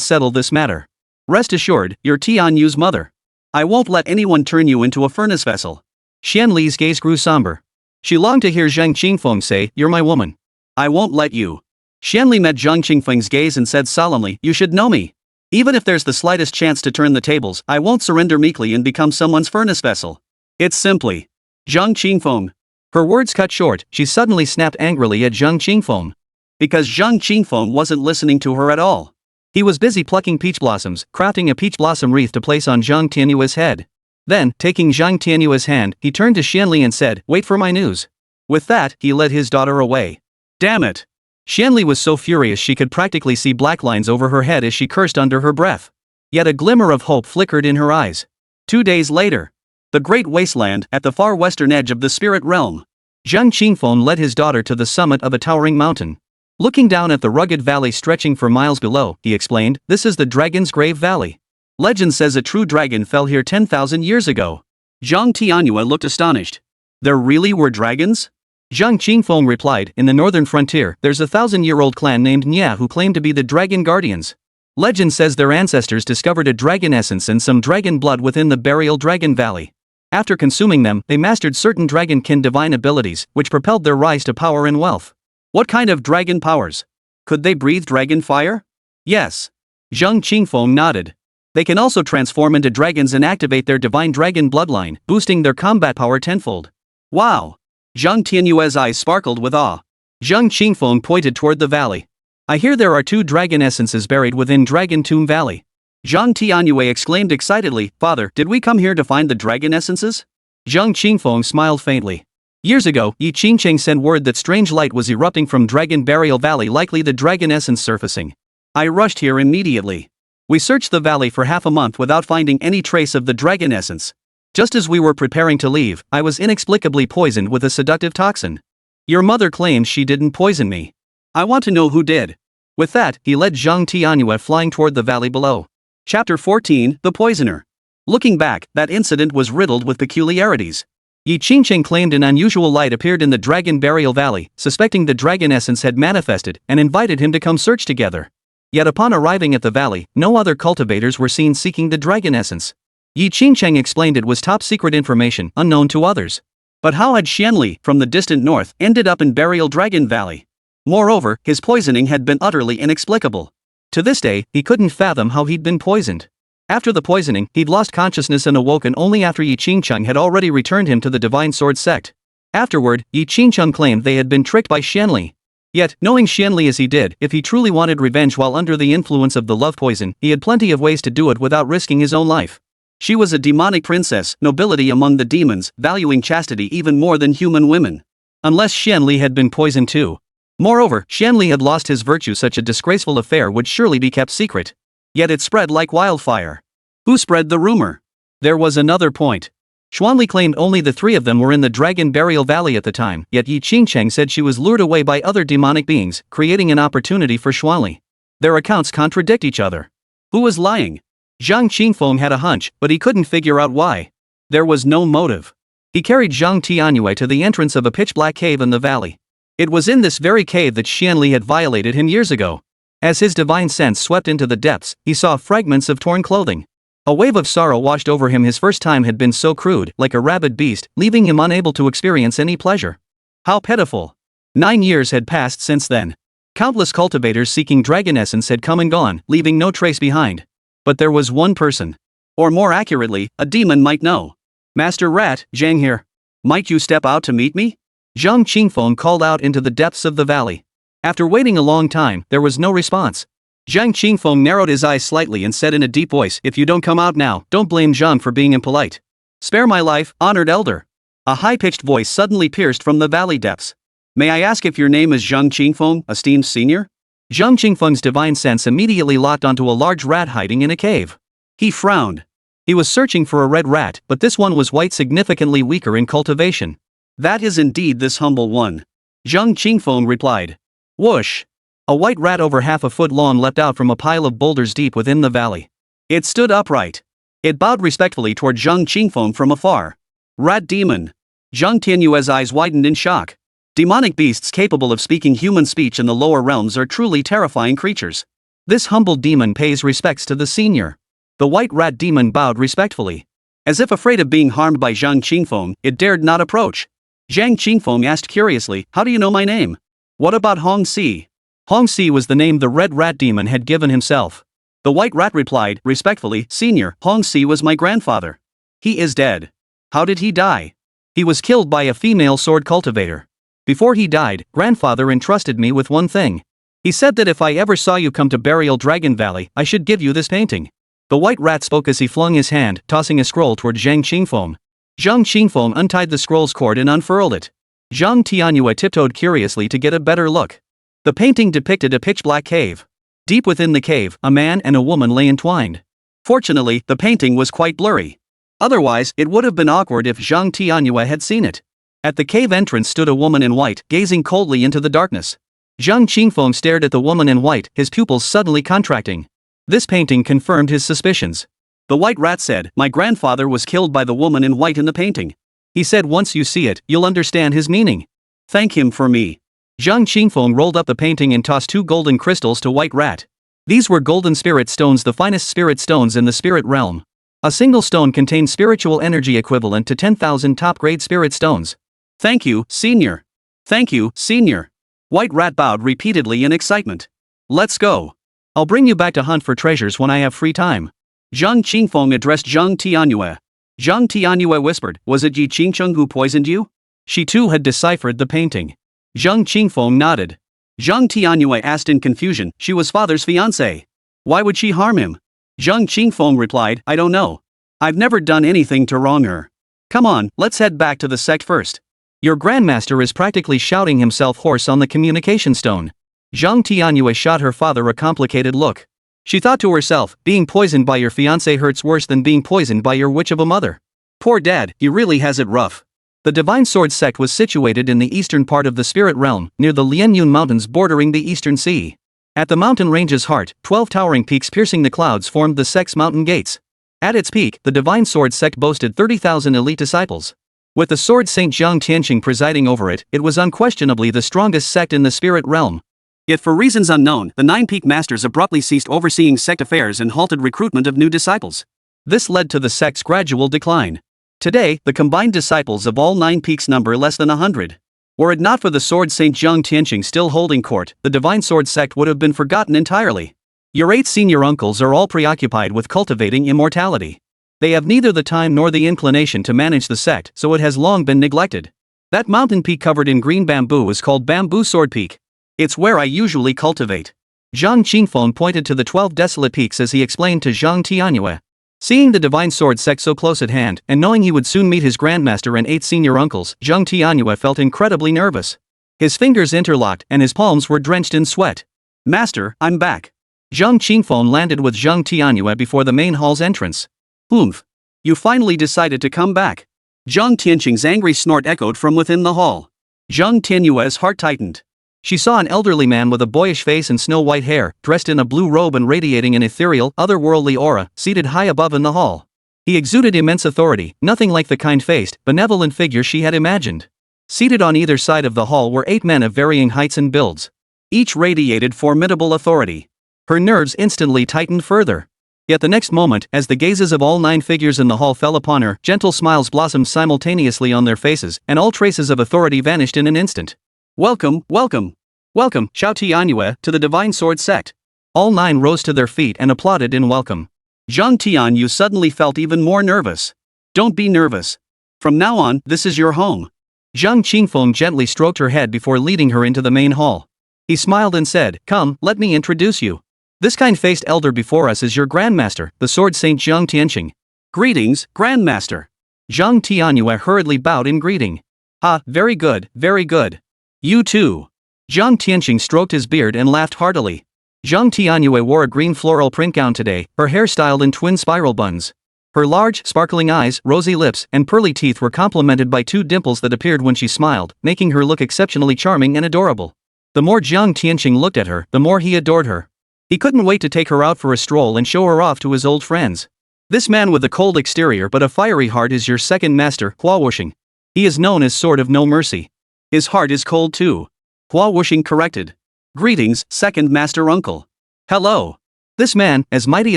settle this matter. Rest assured, you're Tianyue's mother. I won't let anyone turn you into a furnace vessel. Xuanli's gaze grew somber. She longed to hear Zhang Qingfeng say, "You're my woman. I won't let you." Xuanli met Zhang Qingfeng's gaze and said solemnly, "You should know me. Even if there's the slightest chance to turn the tables, I won't surrender meekly and become someone's furnace vessel. It's simply Zhang Qingfeng. Her words cut short, she suddenly snapped angrily at Zhang Qingfeng. Because Zhang Qingfeng wasn't listening to her at all. He was busy plucking peach blossoms, crafting a peach blossom wreath to place on Zhang Tianyue's head. Then, taking Zhang Tianyue's hand, he turned to Xuanli and said, "Wait for my news." With that, he led his daughter away. Damn it! Xuanli was so furious she could practically see black lines over her head as she cursed under her breath. Yet a glimmer of hope flickered in her eyes. 2 days later. The Great Wasteland, at the far western edge of the spirit realm. Zhang Qingfeng led his daughter to the summit of a towering mountain. Looking down at the rugged valley stretching for miles below, he explained, "This is the Dragon's Grave Valley. Legend says a true dragon fell here 10,000 years ago." Zhang Tianyue looked astonished. There really were dragons? Zhang Qingfeng replied, "In the northern frontier, there's a 1,000-year-old clan named Nya who claim to be the dragon guardians. Legend says their ancestors discovered a dragon essence and some dragon blood within the burial Dragon Valley. After consuming them, they mastered certain dragonkin divine abilities, which propelled their rise to power and wealth." What kind of dragon powers? Could they breathe dragon fire? Yes. Zhang Qingfeng nodded. They can also transform into dragons and activate their divine dragon bloodline, boosting their combat power tenfold. Wow! Zhang Tianyue's eyes sparkled with awe. Zhang Qingfeng pointed toward the valley. "I hear there are 2 dragon essences buried within Dragon Tomb Valley." Zhang Tianyue exclaimed excitedly, "Father, did we come here to find the dragon essences?" Zhang Qingfeng smiled faintly. Years ago, Yi Qingcheng sent word that strange light was erupting from Dragon Burial Valley, likely the dragon essence surfacing. I rushed here immediately. We searched the valley for half a month without finding any trace of the dragon essence. Just as we were preparing to leave, I was inexplicably poisoned with a seductive toxin. Your mother claims she didn't poison me. I want to know who did." With that, he led Zhang Tianyue flying toward the valley below. Chapter 14, The Poisoner. Looking back, that incident was riddled with peculiarities. Yi Qingcheng claimed an unusual light appeared in the Dragon Burial Valley, suspecting the dragon essence had manifested, and invited him to come search together. Yet upon arriving at the valley, no other cultivators were seen seeking the dragon essence. Yi Qingcheng explained it was top-secret information, unknown to others. But how had Xuanli, from the distant north, ended up in Burial Dragon Valley? Moreover, his poisoning had been utterly inexplicable. To this day, he couldn't fathom how he'd been poisoned. After the poisoning, he'd lost consciousness and awoken only after Yi Qingcheng had already returned him to the Divine Sword sect. Afterward, Yi Qingcheng claimed they had been tricked by Xuanli. Yet, knowing Xuanli as he did, if he truly wanted revenge while under the influence of the love poison, he had plenty of ways to do it without risking his own life. She was a demonic princess, nobility among the demons, valuing chastity even more than human women. Unless Xuanli had been poisoned too. Moreover, Xuanli had lost his virtue. Such a disgraceful affair would surely be kept secret. Yet it spread like wildfire. Who spread the rumor? There was another point. Xuanli claimed only the 3 of them were in the Dragon Burial Valley at the time, yet Yi Qingcheng said she was lured away by other demonic beings, creating an opportunity for Xuanli. Their accounts contradict each other. Who was lying? Zhang Qingfeng had a hunch, but he couldn't figure out why. There was no motive. He carried Zhang Tianyue to the entrance of a pitch-black cave in the valley. It was in this very cave that Xuanli had violated him years ago. As his divine sense swept into the depths, he saw fragments of torn clothing. A wave of sorrow washed over him. His first time had been so crude, like a rabid beast, leaving him unable to experience any pleasure. How pitiful. 9 years had passed since then. Countless cultivators seeking dragon essence had come and gone, leaving no trace behind. But there was one person. Or more accurately, a demon might know. "Master Rat, Zhang here. Might you step out to meet me?" Zhang Qingfeng called out into the depths of the valley. After waiting a long time, there was no response. Zhang Qingfeng narrowed his eyes slightly and said in a deep voice, "If you don't come out now, don't blame Zhang for being impolite. Spare my life, honored elder." A high-pitched voice suddenly pierced from the valley depths. "May I ask if your name is Zhang Qingfeng, esteemed senior?" Zhang Qingfeng's divine sense immediately locked onto a large rat hiding in a cave. He frowned. He was searching for a red rat, but this one was white, significantly weaker in cultivation. "That is indeed this humble one," Zhang Qingfeng replied. Whoosh! A white rat over half a foot long leapt out from a pile of boulders deep within the valley. It stood upright. It bowed respectfully toward Zhang Qingfeng from afar. "Rat demon." Zhang Tianyue's eyes widened in shock. Demonic beasts capable of speaking human speech in the lower realms are truly terrifying creatures. This humble demon pays respects to the senior. The white rat demon bowed respectfully. As if afraid of being harmed by Zhang Qingfeng, it dared not approach. Zhang Qingfeng asked curiously, "How do you know my name? What about Hong Si?" Hong Si was the name the red rat demon had given himself. The white rat replied, respectfully, Senior, Hongxi was my grandfather. He is dead. How did he die? He was killed by a female sword cultivator. Before he died, grandfather entrusted me with one thing. He said that if I ever saw you come to Burial Dragon Valley, I should give you this painting. The white rat spoke as he flung his hand, tossing a scroll toward Zhang Qingfeng. Zhang Qingfeng untied the scroll's cord and unfurled it. Zhang Tianyue tiptoed curiously to get a better look. The painting depicted a pitch-black cave. Deep within the cave, a man and a woman lay entwined. Fortunately, the painting was quite blurry. Otherwise, it would have been awkward if Zhang Tianyue had seen it. At the cave entrance stood a woman in white, gazing coldly into the darkness. Zhang Qingfeng stared at the woman in white, his pupils suddenly contracting. This painting confirmed his suspicions. The white rat said, My grandfather was killed by the woman in white in the painting. He said once you see it, you'll understand his meaning. Thank him for me. Zhang Qingfeng rolled up the painting and tossed 2 golden crystals to White Rat. These were golden spirit stones, the finest spirit stones in the spirit realm. A single stone contained spiritual energy equivalent to 10,000 top-grade spirit stones. Thank you, Senior. Thank you, Senior. White Rat bowed repeatedly in excitement. Let's go. I'll bring you back to hunt for treasures when I have free time. Zhang Qingfeng addressed Zhang Tianyue. Zhang Tianyue whispered, Was it Yi Qingcheng who poisoned you? She too had deciphered the painting. Zhang Qingfeng nodded. Zhang Tianyue asked in confusion, She was father's fiancée. Why would she harm him? Zhang Qingfeng replied, I don't know. I've never done anything to wrong her. Come on, let's head back to the sect first. Your grandmaster is practically shouting himself hoarse on the communication stone. Zhang Tianyue shot her father a complicated look. She thought to herself, being poisoned by your fiancé hurts worse than being poisoned by your witch of a mother. Poor dad, he really has it rough. The Divine Sword sect was situated in the eastern part of the spirit realm, near the Lianyun Mountains bordering the eastern sea. At the mountain range's heart, 12 towering peaks piercing the clouds formed the sect's mountain gates. At its peak, the Divine Sword sect boasted 30,000 elite disciples. With the sword Saint Zhang Tianyue presiding over it, it was unquestionably the strongest sect in the spirit realm. Yet for reasons unknown, the 9 peak masters abruptly ceased overseeing sect affairs and halted recruitment of new disciples. This led to the sect's gradual decline. Today, the combined disciples of all 9 peaks number less than 100. Were it not for the sword Saint Zhang Tianyue still holding court, the Divine Sword sect would have been forgotten entirely. Your 8 senior uncles are all preoccupied with cultivating immortality. They have neither the time nor the inclination to manage the sect, so it has long been neglected. That mountain peak covered in green bamboo is called Bamboo Sword Peak. It's where I usually cultivate. Zhang Qingfeng pointed to the 12 desolate peaks as he explained to Zhang Tianyue. Seeing the Divine Sword sect so close at hand, and knowing he would soon meet his grandmaster and 8 senior uncles, Zhang Tianyue felt incredibly nervous. His fingers interlocked and his palms were drenched in sweat. Master, I'm back. Zhang Qingfeng landed with Zhang Tianyue before the main hall's entrance. Oomph. You finally decided to come back. Zhang Tianyue's angry snort echoed from within the hall. Zhang Tianyue's heart tightened. She saw an elderly man with a boyish face and snow-white hair, dressed in a blue robe and radiating an ethereal, otherworldly aura, seated high above in the hall. He exuded immense authority, nothing like the kind-faced, benevolent figure she had imagined. Seated on either side of the hall were 8 men of varying heights and builds. Each radiated formidable authority. Her nerves instantly tightened further. Yet the next moment, as the gazes of all 9 figures in the hall fell upon her, gentle smiles blossomed simultaneously on their faces, and all traces of authority vanished in an instant. Welcome, welcome. Welcome, Zhang Tianyue, to the Divine Sword sect. All 9 rose to their feet and applauded in welcome. Zhang Tianyue suddenly felt even more nervous. Don't be nervous. From now on, this is your home. Zhang Qingfeng gently stroked her head before leading her into the main hall. He smiled and said, Come, let me introduce you. This kind-faced elder before us is your grandmaster, the sword Saint Zhang Tianyue. Greetings, grandmaster. Zhang Tianyue hurriedly bowed in greeting. Ah, very good, very good. You too. Zhang Tianyue stroked his beard and laughed heartily. Zhang Tianyue wore a green floral print gown today, her hair styled in twin spiral buns. Her large, sparkling eyes, rosy lips, and pearly teeth were complemented by 2 dimples that appeared when she smiled, making her look exceptionally charming and adorable. The more Zhang Tianyue looked at her, the more he adored her. He couldn't wait to take her out for a stroll and show her off to his old friends. This man with a cold exterior but a fiery heart is your second master, Hua Wuxing. He is known as Sword of No Mercy. His heart is cold too. Hua Wuxing corrected. Greetings, second master uncle. Hello. This man, as mighty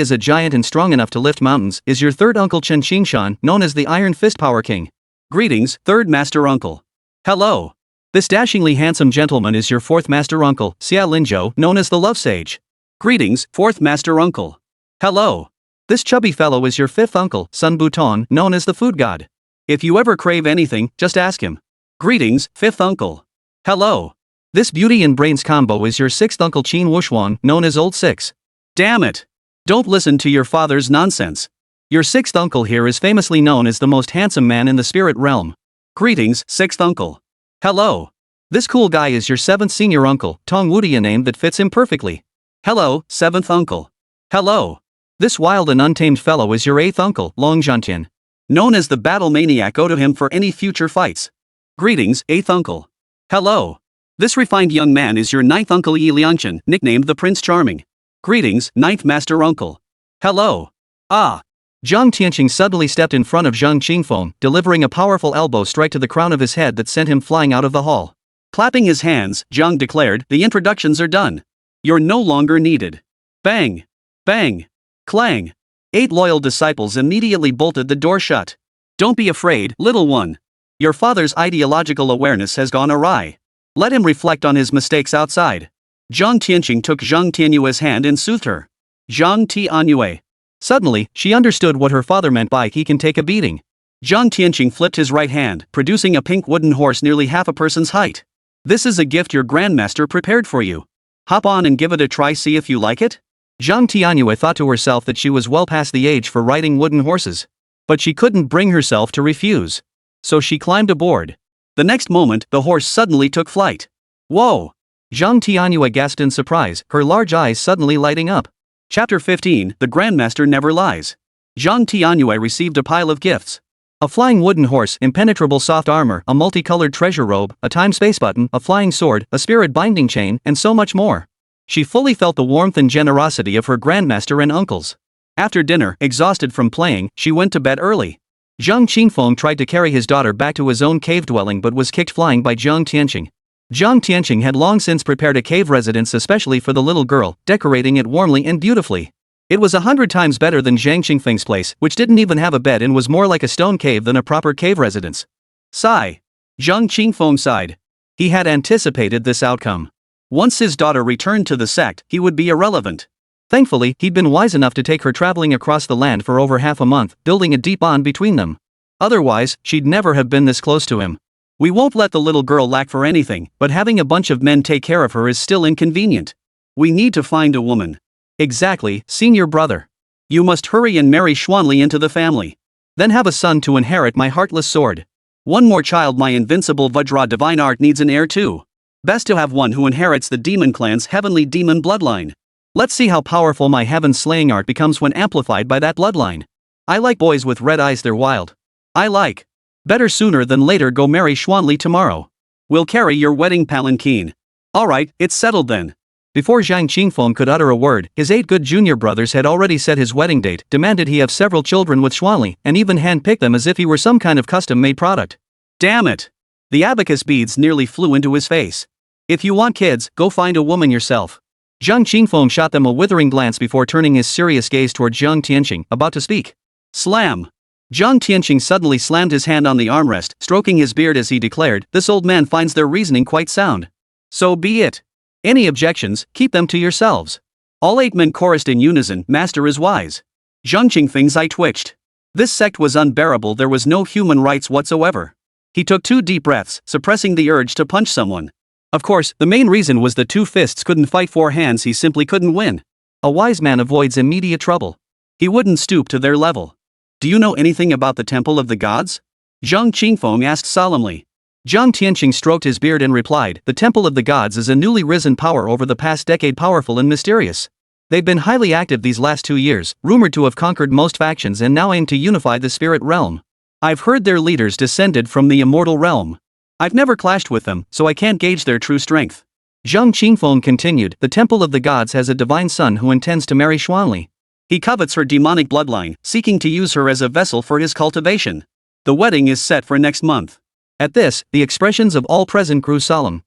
as a giant and strong enough to lift mountains, is your third uncle Chen Qingshan, known as the Iron Fist Power King. Greetings, third master uncle. Hello. This dashingly handsome gentleman is your fourth master uncle, Xia Linzhou, known as the Love Sage. Greetings, fourth master uncle. Hello. This chubby fellow is your fifth uncle, Sun Butong, known as the food god. If you ever crave anything, just ask him. Greetings, fifth uncle. Hello. This beauty and brains combo is your sixth uncle Qin Wushuang, known as Old Six. Damn it. Don't listen to your father's nonsense. Your sixth uncle here is famously known as the most handsome man in the spirit realm. Greetings, sixth uncle. Hello. This cool guy is your seventh senior uncle, Tong Wudi, a name that fits him perfectly. Hello, seventh uncle. Hello. This wild and untamed fellow is your eighth uncle, Long Zhantian. Known as the battle maniac, go to him for any future fights. Greetings, eighth uncle. Hello. This refined young man is your ninth uncle Yi Liangchen, nicknamed the Prince Charming. Greetings, ninth master uncle. Hello. Ah. Zhang Tianyue suddenly stepped in front of Zhang Qingfeng, delivering a powerful elbow strike to the crown of his head that sent him flying out of the hall. Clapping his hands, Zhang declared, "The introductions are done. You're no longer needed." Bang. Bang. Clang. 8 loyal disciples immediately bolted the door shut. Don't be afraid, little one. Your father's ideological awareness has gone awry. Let him reflect on his mistakes outside. Zhang Tianyue took Zhang Tianyue's hand and soothed her. Zhang Tianyue. Suddenly, she understood what her father meant by "he can take a beating." Zhang Tianyue flipped his right hand, producing a pink wooden horse nearly half a person's height. This is a gift your grandmaster prepared for you. Hop on and give it a try, see if you like it? Zhang Tianyue thought to herself that she was well past the age for riding wooden horses. But she couldn't bring herself to refuse. So she climbed aboard. The next moment, the horse suddenly took flight. Whoa! Zhang Tianyue gasped in surprise, her large eyes suddenly lighting up. Chapter 15, The Grandmaster Never Lies. Zhang Tianyue received a pile of gifts. A flying wooden horse, impenetrable soft armor, a multicolored treasure robe, a time-space button, a flying sword, a spirit binding chain, and so much more. She fully felt the warmth and generosity of her grandmaster and uncles. After dinner, exhausted from playing, she went to bed early. Zhang Qingfeng tried to carry his daughter back to his own cave dwelling but was kicked flying by Zhang Tianyue. Zhang Tianyue had long since prepared a cave residence especially for the little girl, decorating it warmly and beautifully. It was 100 times better than Zhang Qingfeng's place, which didn't even have a bed and was more like a stone cave than a proper cave residence. Sigh. Zhang Qingfeng sighed. He had anticipated this outcome. Once his daughter returned to the sect, he would be irrelevant. Thankfully, he'd been wise enough to take her traveling across the land for over half a month, building a deep bond between them. Otherwise, she'd never have been this close to him. We won't let the little girl lack for anything, but having a bunch of men take care of her is still inconvenient. We need to find a woman. Exactly, senior brother. You must hurry and marry Xuanli into the family. Then have a son to inherit my heartless sword. One more child, my invincible Vajra divine art needs an heir too. Best to have one who inherits the demon clan's heavenly demon bloodline. Let's see how powerful my heaven-slaying art becomes when amplified by that bloodline. I like boys with red eyes, they're wild. I like. Better sooner than later go marry Xuanli tomorrow. We'll carry your wedding palanquin. Alright, it's settled then. Before Zhang Qingfeng could utter a word, his 8 good junior brothers had already set his wedding date, demanded he have several children with Xuanli, and even handpicked them as if he were some kind of custom-made product. Damn it! The abacus beads nearly flew into his face. If you want kids, go find a woman yourself. Zhang Qingfeng shot them a withering glance before turning his serious gaze toward Zhang Tianyue, about to speak. Slam! Zhang Tianyue suddenly slammed his hand on the armrest, stroking his beard as he declared, "This old man finds their reasoning quite sound. So be it. Any objections, keep them to yourselves." All 8 men chorused in unison, "Master is wise." Zhang Qingfeng's eye twitched. This sect was unbearable, there was no human rights whatsoever. He took 2 deep breaths, suppressing the urge to punch someone. Of course, the main reason was that 2 fists couldn't fight 4 hands, he simply couldn't win. A wise man avoids immediate trouble. He wouldn't stoop to their level. Do you know anything about the Temple of the Gods? Zhang Qingfeng asked solemnly. Zhang Tianyue stroked his beard and replied, "The Temple of the Gods is a newly risen power over the past decade, powerful and mysterious. They've been highly active these last 2 years, rumored to have conquered most factions and now aim to unify the spirit realm. I've heard their leaders descended from the immortal realm. I've never clashed with them, so I can't gauge their true strength." Zhang Qingfeng continued, "The Temple of the Gods has a divine son who intends to marry Xuanli. He covets her demonic bloodline, seeking to use her as a vessel for his cultivation. The wedding is set for next month." At this, the expressions of all present grew solemn.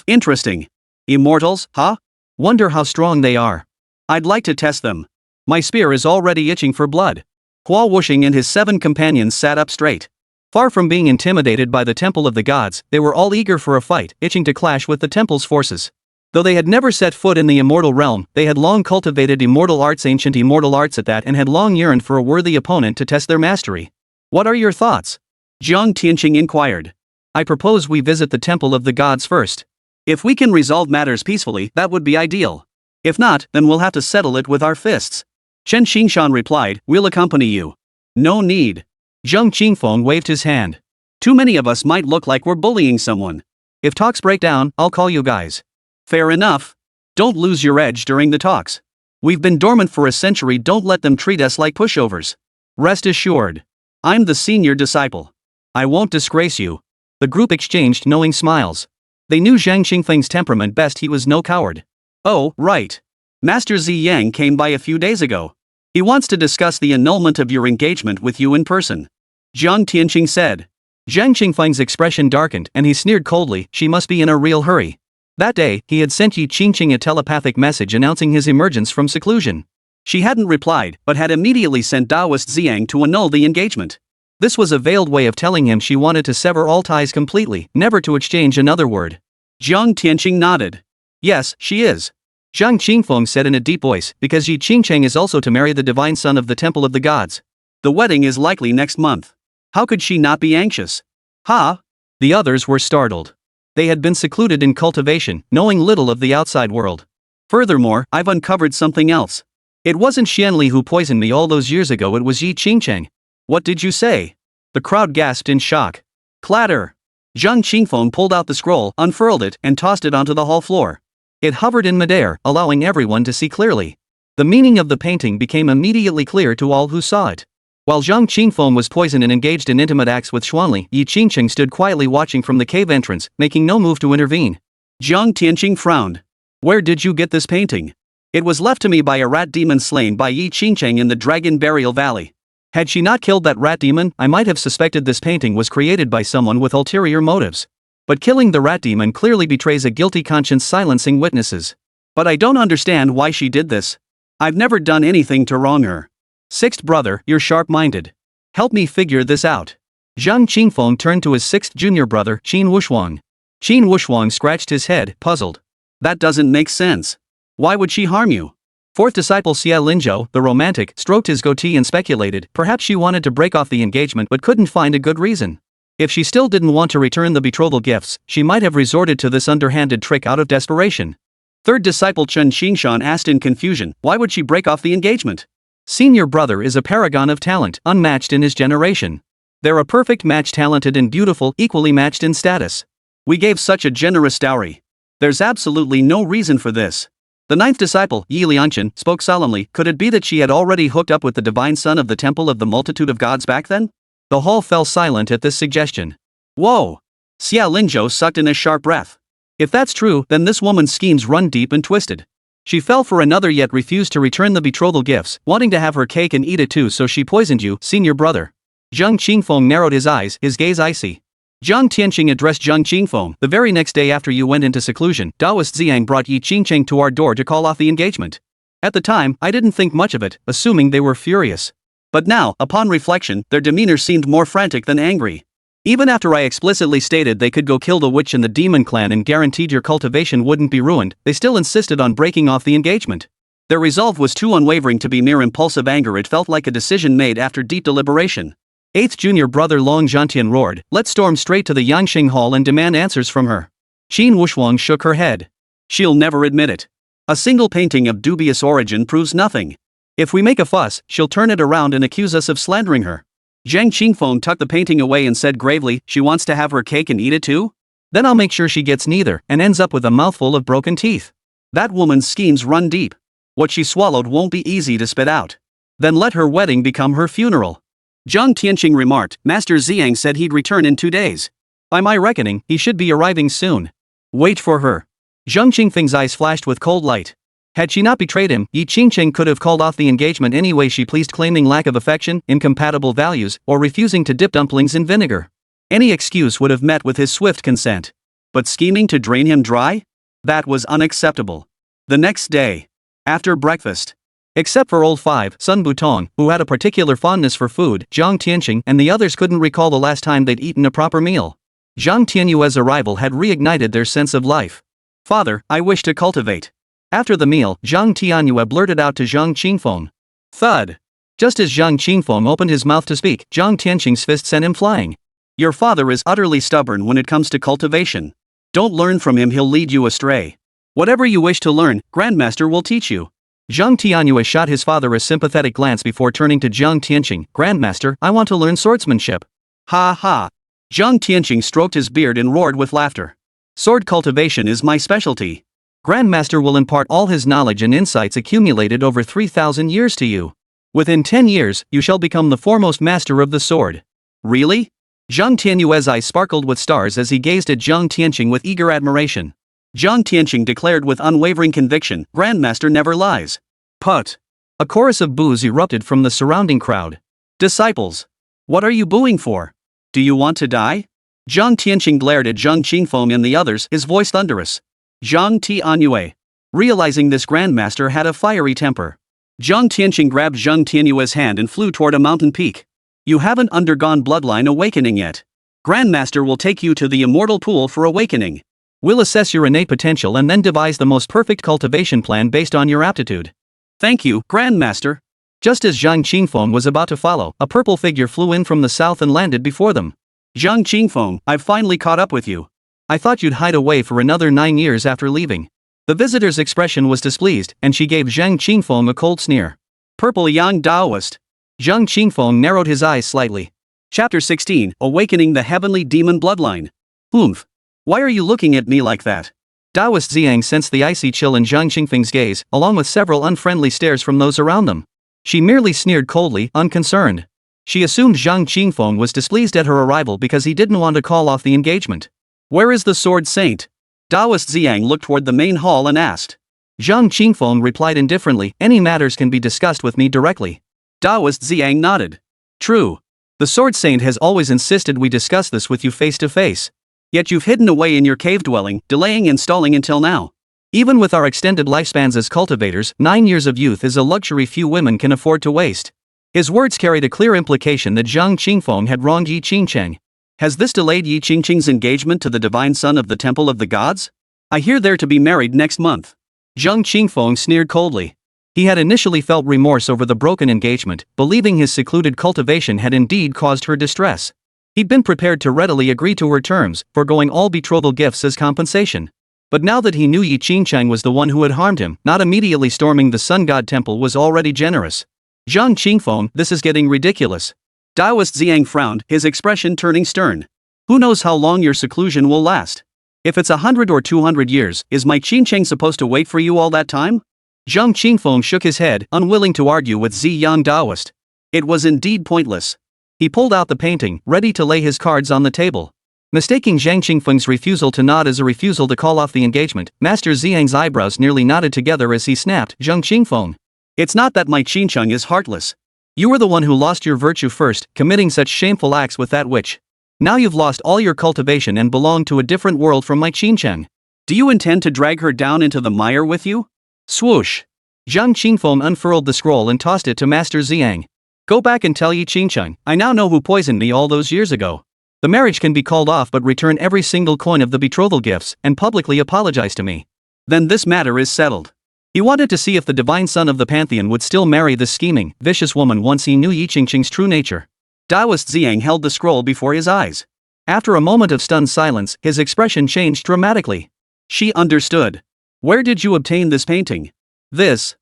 Interesting. Immortals, huh? Wonder how strong they are. I'd like to test them. My spear is already itching for blood. Hua Wuxing and his 7 companions sat up straight. Far from being intimidated by the Temple of the Gods, they were all eager for a fight, itching to clash with the temple's forces. Though they had never set foot in the immortal realm, they had long cultivated ancient immortal arts at that, and had long yearned for a worthy opponent to test their mastery. What are your thoughts? Zhang Tianyue inquired. I propose we visit the temple of the gods first. If we can resolve matters peacefully, that would be ideal. If not, then we'll have to settle it with our fists. Chen Xingshan replied, we'll accompany you. No need. Zhang Qingfeng waved his hand. Too many of us might look like we're bullying someone. If talks break down, I'll call you guys. Fair enough. Don't lose your edge during the talks. We've been dormant for a century, don't let them treat us like pushovers. Rest assured. I'm the senior disciple. I won't disgrace you. The group exchanged knowing smiles. They knew Zhang Qingfeng's temperament best, he was no coward. Oh, right. Master Zi Yang came by a few days ago. He wants to discuss the annulment of your engagement with you in person. Zhang Tianyue said. Zhang Qingfeng's expression darkened and he sneered coldly, she must be in a real hurry. That day, he had sent Yi Qingqing a telepathic message announcing his emergence from seclusion. She hadn't replied, but had immediately sent Taoist Xiang to annul the engagement. This was a veiled way of telling him she wanted to sever all ties completely, never to exchange another word. Zhang Tianyue nodded. Yes, she is. Zhang Qingfeng said in a deep voice, because Yi Qingqing is also to marry the divine son of the temple of the gods. The wedding is likely next month. How could she not be anxious? Ha! The others were startled. They had been secluded in cultivation, knowing little of the outside world. Furthermore, I've uncovered something else. It wasn't Xuanli who poisoned me all those years ago, it was Yi Qingqing. What did you say? The crowd gasped in shock. Clatter! Zhang Qingfeng pulled out the scroll, unfurled it, and tossed it onto the hall floor. It hovered in midair, allowing everyone to see clearly. The meaning of the painting became immediately clear to all who saw it. While Zhang Qingfeng was poisoned and engaged in intimate acts with Xuanli, Yi Qingqing stood quietly watching from the cave entrance, making no move to intervene. Zhang Tianyue frowned. Where did you get this painting? It was left to me by a rat demon slain by Yi Qingqing in the Dragon Burial Valley. Had she not killed that rat demon, I might have suspected this painting was created by someone with ulterior motives. But killing the rat demon clearly betrays a guilty conscience, silencing witnesses. But I don't understand why she did this. I've never done anything to wrong her. Sixth brother, you're sharp-minded. Help me figure this out. Zhang Qingfeng turned to his sixth junior brother, Qin Wushuang. Qin Wushuang scratched his head, puzzled. That doesn't make sense. Why would she harm you? Fourth disciple Xia Linzhou, the romantic, stroked his goatee and speculated, perhaps she wanted to break off the engagement but couldn't find a good reason. If she still didn't want to return the betrothal gifts, she might have resorted to this underhanded trick out of desperation. Third disciple Chen Xingshan asked in confusion, why would she break off the engagement? Senior brother is a paragon of talent, unmatched in his generation. They're a perfect match, talented and beautiful, equally matched in status. We gave such a generous dowry. There's absolutely no reason for this. The ninth disciple, Yi Lianchen, spoke solemnly, could it be that she had already hooked up with the divine son of the temple of the multitude of gods back then? The hall fell silent at this suggestion. Whoa! Xia Linzhou sucked in a sharp breath. If that's true, then this woman's schemes run deep and twisted. She fell for another yet refused to return the betrothal gifts, wanting to have her cake and eat it too, so she poisoned you, senior brother. Zhang Qingfeng narrowed his eyes, his gaze icy. Zhang Tianyue addressed Zhang Qingfeng, the very next day after you went into seclusion, Taoist Xiang brought Yi Qingqing to our door to call off the engagement. At the time, I didn't think much of it, assuming they were furious. But now, upon reflection, their demeanor seemed more frantic than angry. Even after I explicitly stated they could go kill the witch in the demon clan and guaranteed your cultivation wouldn't be ruined, they still insisted on breaking off the engagement. Their resolve was too unwavering to be mere impulsive anger, it felt like a decision made after deep deliberation. Eighth junior brother Long Zhantian roared, let's storm straight to the Yangxing Hall and demand answers from her. Qin Wushuang shook her head. She'll never admit it. A single painting of dubious origin proves nothing. If we make a fuss, she'll turn it around and accuse us of slandering her. Zhang Qingfeng tucked the painting away and said gravely, she wants to have her cake and eat it too? Then I'll make sure she gets neither, and ends up with a mouthful of broken teeth. That woman's schemes run deep. What she swallowed won't be easy to spit out. Then let her wedding become her funeral. Zhang Tianyue remarked, Master Xiang said he'd return in 2 days. By my reckoning, he should be arriving soon. Wait for her. Zhang Qingfeng's eyes flashed with cold light. Had she not betrayed him, Yi Qingqing could have called off the engagement any way she pleased, claiming lack of affection, incompatible values, or refusing to dip dumplings in vinegar. Any excuse would have met with his swift consent. But scheming to drain him dry? That was unacceptable. The next day, after breakfast, except for old five, Sun Butong, who had a particular fondness for food, Zhang Tianyue and the others couldn't recall the last time they'd eaten a proper meal. Zhang Tianyue's arrival had reignited their sense of life. Father, I wish to cultivate. After the meal, Zhang Tianyue blurted out to Zhang Qingfeng. Thud. Just as Zhang Qingfeng opened his mouth to speak, Zhang Tianqing's fist sent him flying. Your father is utterly stubborn when it comes to cultivation. Don't learn from him, he'll lead you astray. Whatever you wish to learn, Grandmaster will teach you. Zhang Tianyue shot his father a sympathetic glance before turning to Zhang Tianqing. Grandmaster, I want to learn swordsmanship. Ha ha. Zhang Tianqing stroked his beard and roared with laughter. Sword cultivation is my specialty. Grandmaster will impart all his knowledge and insights accumulated over 3,000 years to you. Within 10 years, you shall become the foremost master of the sword. Really? Zhang Tianyue's eyes sparkled with stars as he gazed at Zhang Tianqing with eager admiration. Zhang Tianqing declared with unwavering conviction, Grandmaster never lies. Put. A chorus of boos erupted from the surrounding crowd. Disciples. What are you booing for? Do you want to die? Zhang Tianqing glared at Zhang Qingfeng and the others, his voice thunderous. Zhang Tianyue. Realizing this Grandmaster had a fiery temper, Zhang Tianqing grabbed Zhang Tianyue's hand and flew toward a mountain peak. You haven't undergone bloodline awakening yet. Grandmaster will take you to the immortal pool for awakening. We'll assess your innate potential and then devise the most perfect cultivation plan based on your aptitude. Thank you, Grandmaster. Just as Zhang Qingfeng was about to follow, a purple figure flew in from the south and landed before them. Zhang Qingfeng, I've finally caught up with you. I thought you'd hide away for another 9 years after leaving. The visitor's expression was displeased, and she gave Zhang Qingfeng a cold sneer. Purple young Taoist. Zhang Qingfeng narrowed his eyes slightly. Chapter 16, Awakening the Heavenly Demon Bloodline. Oomph. Why are you looking at me like that? Taoist Xiang sensed the icy chill in Zhang Qingfeng's gaze, along with several unfriendly stares from those around them. She merely sneered coldly, unconcerned. She assumed Zhang Qingfeng was displeased at her arrival because he didn't want to call off the engagement. Where is the sword saint? Taoist Xiang looked toward the main hall and asked. Zhang Qingfeng replied indifferently, any matters can be discussed with me directly. Taoist Xiang nodded. True. The sword saint has always insisted we discuss this with you face to face. Yet you've hidden away in your cave dwelling, delaying and stalling until now. Even with our extended lifespans as cultivators, 9 years of youth is a luxury few women can afford to waste. His words carried a clear implication that Zhang Qingfeng had wronged Yi Qingcheng. Has this delayed Yi Qingcheng's engagement to the divine son of the Temple of the Gods? I hear they're to be married next month. Zhang Qingfeng sneered coldly. He had initially felt remorse over the broken engagement, believing his secluded cultivation had indeed caused her distress. He'd been prepared to readily agree to her terms, foregoing all betrothal gifts as compensation. But now that he knew Yi Qingcheng was the one who had harmed him, not immediately storming the Sun God Temple was already generous. Zhang Qingfeng, this is getting ridiculous. Taoist Xiang frowned, his expression turning stern. Who knows how long your seclusion will last? If it's 100 or 200 years, is my Qingcheng supposed to wait for you all that time? Zhang Qingfeng shook his head, unwilling to argue with Ziyang Taoist. It was indeed pointless. He pulled out the painting, ready to lay his cards on the table. Mistaking Zhang Qingfeng's refusal to nod as a refusal to call off the engagement, Master Xiang's eyebrows nearly knotted together as he snapped, Zhang Qingfeng. It's not that my Qingcheng is heartless. You were the one who lost your virtue first, committing such shameful acts with that witch. Now you've lost all your cultivation and belong to a different world from my Qingcheng. Do you intend to drag her down into the mire with you? Swoosh. Zhang Qingfeng unfurled the scroll and tossed it to Master Xiang. Go back and tell Yi Qingcheng, I now know who poisoned me all those years ago. The marriage can be called off, but return every single coin of the betrothal gifts and publicly apologize to me. Then this matter is settled. He wanted to see if the divine son of the Pantheon would still marry this scheming, vicious woman once he knew Yi Qingcheng's true nature. Taoist Xiang held the scroll before his eyes. After a moment of stunned silence, his expression changed dramatically. She understood. Where did you obtain this painting? This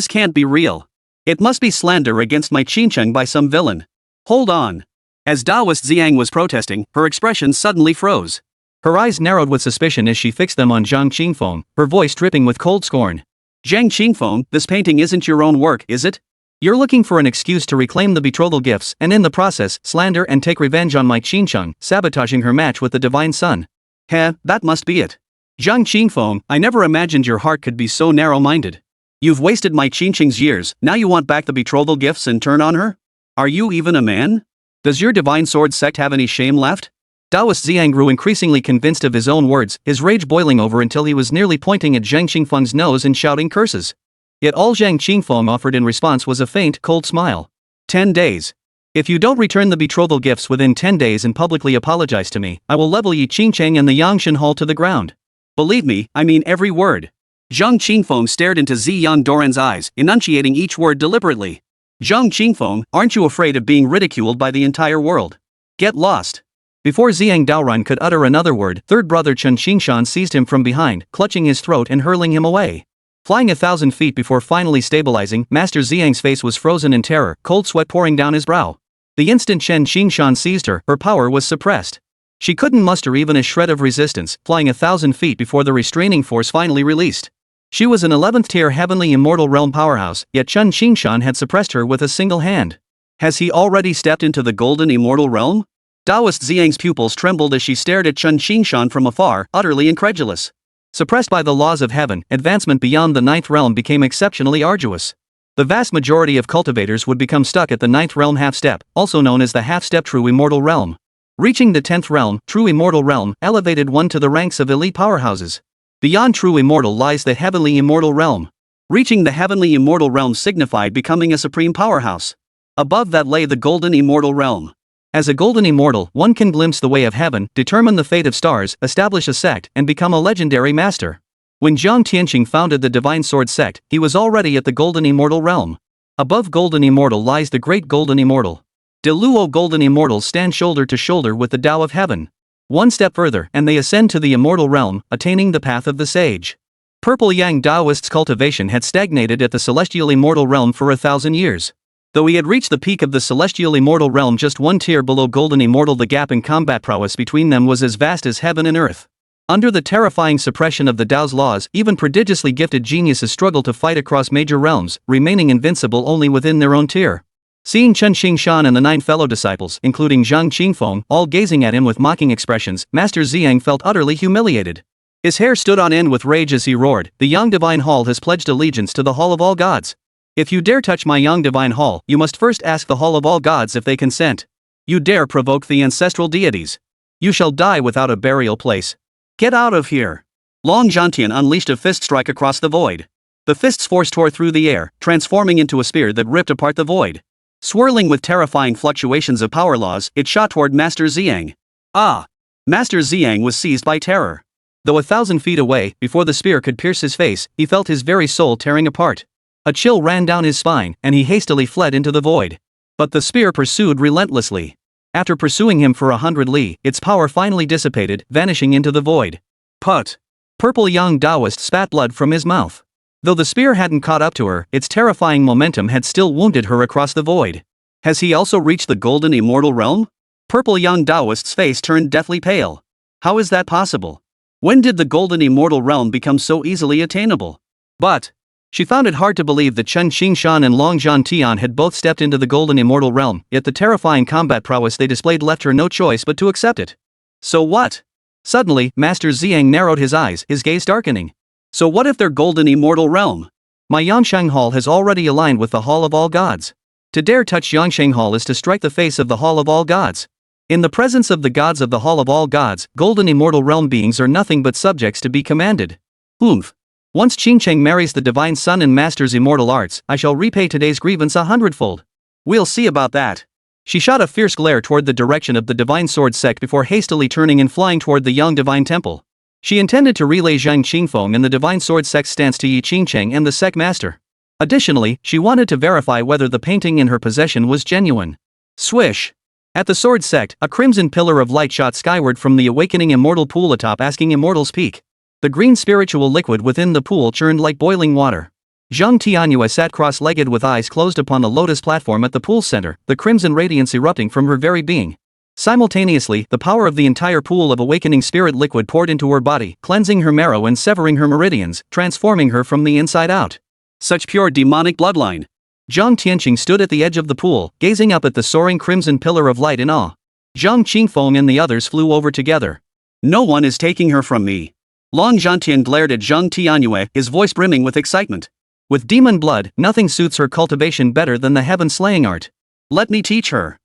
can't be real. It must be slander against my Qingcheng by some villain. Hold on. As Taoist Xiang was protesting, her expression suddenly froze. Her eyes narrowed with suspicion as she fixed them on Zhang Qingfeng, her voice dripping with cold scorn. Zhang Qingfeng, this painting isn't your own work, is it? You're looking for an excuse to reclaim the betrothal gifts and in the process, slander and take revenge on my Qingcheng, sabotaging her match with the divine son. Heh, that must be it. Zhang Qingfeng, I never imagined your heart could be so narrow-minded. You've wasted my Qingcheng's years, now you want back the betrothal gifts and turn on her? Are you even a man? Does your divine sword sect have any shame left? Taoist Xiang grew increasingly convinced of his own words, his rage boiling over until he was nearly pointing at Zhang Qingfeng's nose and shouting curses. Yet all Zhang Qingfeng offered in response was a faint, cold smile. 10 days. If you don't return the betrothal gifts within 10 days and publicly apologize to me, I will level Yi Qingcheng and the Yangshan Hall to the ground. Believe me, I mean every word. Zhang Qingfeng stared into Ziyang Doran's eyes, enunciating each word deliberately. Zhang Qingfeng, aren't you afraid of being ridiculed by the entire world? Get lost. Before Ziyang Daoran could utter another word, third brother Chen Qingshan seized him from behind, clutching his throat and hurling him away. Flying 1,000 feet before finally stabilizing, Master Ziyang's face was frozen in terror, cold sweat pouring down his brow. The instant Chen Qingshan seized her, her power was suppressed. She couldn't muster even a shred of resistance, flying 1,000 feet before the restraining force finally released. She was an 11th tier heavenly immortal realm powerhouse, yet Chen Qingshan had suppressed her with a single hand. Has he already stepped into the golden immortal realm? Taoist Ziyang's pupils trembled as she stared at Chen Qingshan from afar, utterly incredulous. Suppressed by the laws of heaven, advancement beyond the 9th realm became exceptionally arduous. The vast majority of cultivators would become stuck at the 9th realm half-step, also known as the half-step true immortal realm. Reaching the 10th realm, true immortal realm, elevated one to the ranks of elite powerhouses. Beyond true immortal lies the heavenly immortal realm. Reaching the heavenly immortal realm signified becoming a supreme powerhouse. Above that lay the golden immortal realm. As a golden immortal, one can glimpse the way of heaven, determine the fate of stars, establish a sect, and become a legendary master. When Zhang Tianyue founded the Divine Sword sect, he was already at the golden immortal realm. Above golden immortal lies the great golden immortal. De Luo golden immortals stand shoulder to shoulder with the Tao of heaven. One step further, and they ascend to the immortal realm, attaining the path of the sage. Purple Yang Taoist's cultivation had stagnated at the celestial immortal realm for 1,000 years. Though he had reached the peak of the celestial immortal realm just one tier below golden immortal, the gap in combat prowess between them was as vast as heaven and earth. Under the terrifying suppression of the Tao's laws, even prodigiously gifted geniuses struggle to fight across major realms, remaining invincible only within their own tier. Seeing Chen Qingshan and the 9 fellow disciples, including Zhang Qingfeng, all gazing at him with mocking expressions, Master Ziyang felt utterly humiliated. His hair stood on end with rage as he roared, "The Yang Divine Hall has pledged allegiance to the Hall of all Gods. If you dare touch my Yang Divine Hall, you must first ask the Hall of all Gods if they consent. You dare provoke the ancestral deities. You shall die without a burial place. Get out of here." Long Zhantian unleashed a fist strike across the void. The fist's force tore through the air, transforming into a spear that ripped apart the void. Swirling with terrifying fluctuations of power laws, it shot toward Master Ziyang. Ah! Master Ziyang was seized by terror. Though 1,000 feet away, before the spear could pierce his face, he felt his very soul tearing apart. A chill ran down his spine, and he hastily fled into the void. But the spear pursued relentlessly. After pursuing him for 100 li, its power finally dissipated, vanishing into the void. Put! Purple Yang Taoist spat blood from his mouth. Though the spear hadn't caught up to her, its terrifying momentum had still wounded her across the void. Has he also reached the golden immortal realm? Purple Yang Taoist's face turned deathly pale. How is that possible? When did the golden immortal realm become so easily attainable? But she found it hard to believe that Chen Qingshan and Long Zhantian had both stepped into the golden immortal realm, yet the terrifying combat prowess they displayed left her no choice but to accept it. So what? Suddenly, Master Ziyang narrowed his eyes, his gaze darkening. So what if their golden immortal realm? My Yangsheng Hall has already aligned with the Hall of all Gods. To dare touch Yangsheng Hall is to strike the face of the Hall of all Gods. In the presence of the gods of the Hall of all Gods, golden immortal realm beings are nothing but subjects to be commanded. Once Qingcheng marries the divine son and masters immortal arts, I shall repay today's grievance 100-fold. We'll see about that. She shot a fierce glare toward the direction of the Divine Sword sect before hastily turning and flying toward the Yang Divine Temple. She intended to relay Zhang Qingfeng and the Divine Sword sect's stance to Yi Qingcheng and the sect master. Additionally, she wanted to verify whether the painting in her possession was genuine. Swish! At the Sword sect, a crimson pillar of light shot skyward from the awakening immortal pool atop Asking Immortal's peak. The green spiritual liquid within the pool churned like boiling water. Zhang Tianyue sat cross-legged with eyes closed upon the lotus platform at the pool center, the crimson radiance erupting from her very being. Simultaneously, the power of the entire pool of awakening spirit liquid poured into her body, cleansing her marrow and severing her meridians, transforming her from the inside out. Such pure demonic bloodline. Zhang Tianyue stood at the edge of the pool, gazing up at the soaring crimson pillar of light in awe. Zhang Qingfeng and the others flew over together. No one is taking her from me. Long Zhantian glared at Zhang Tianyue, his voice brimming with excitement. With demon blood, nothing suits her cultivation better than the heaven-slaying art. Let me teach her.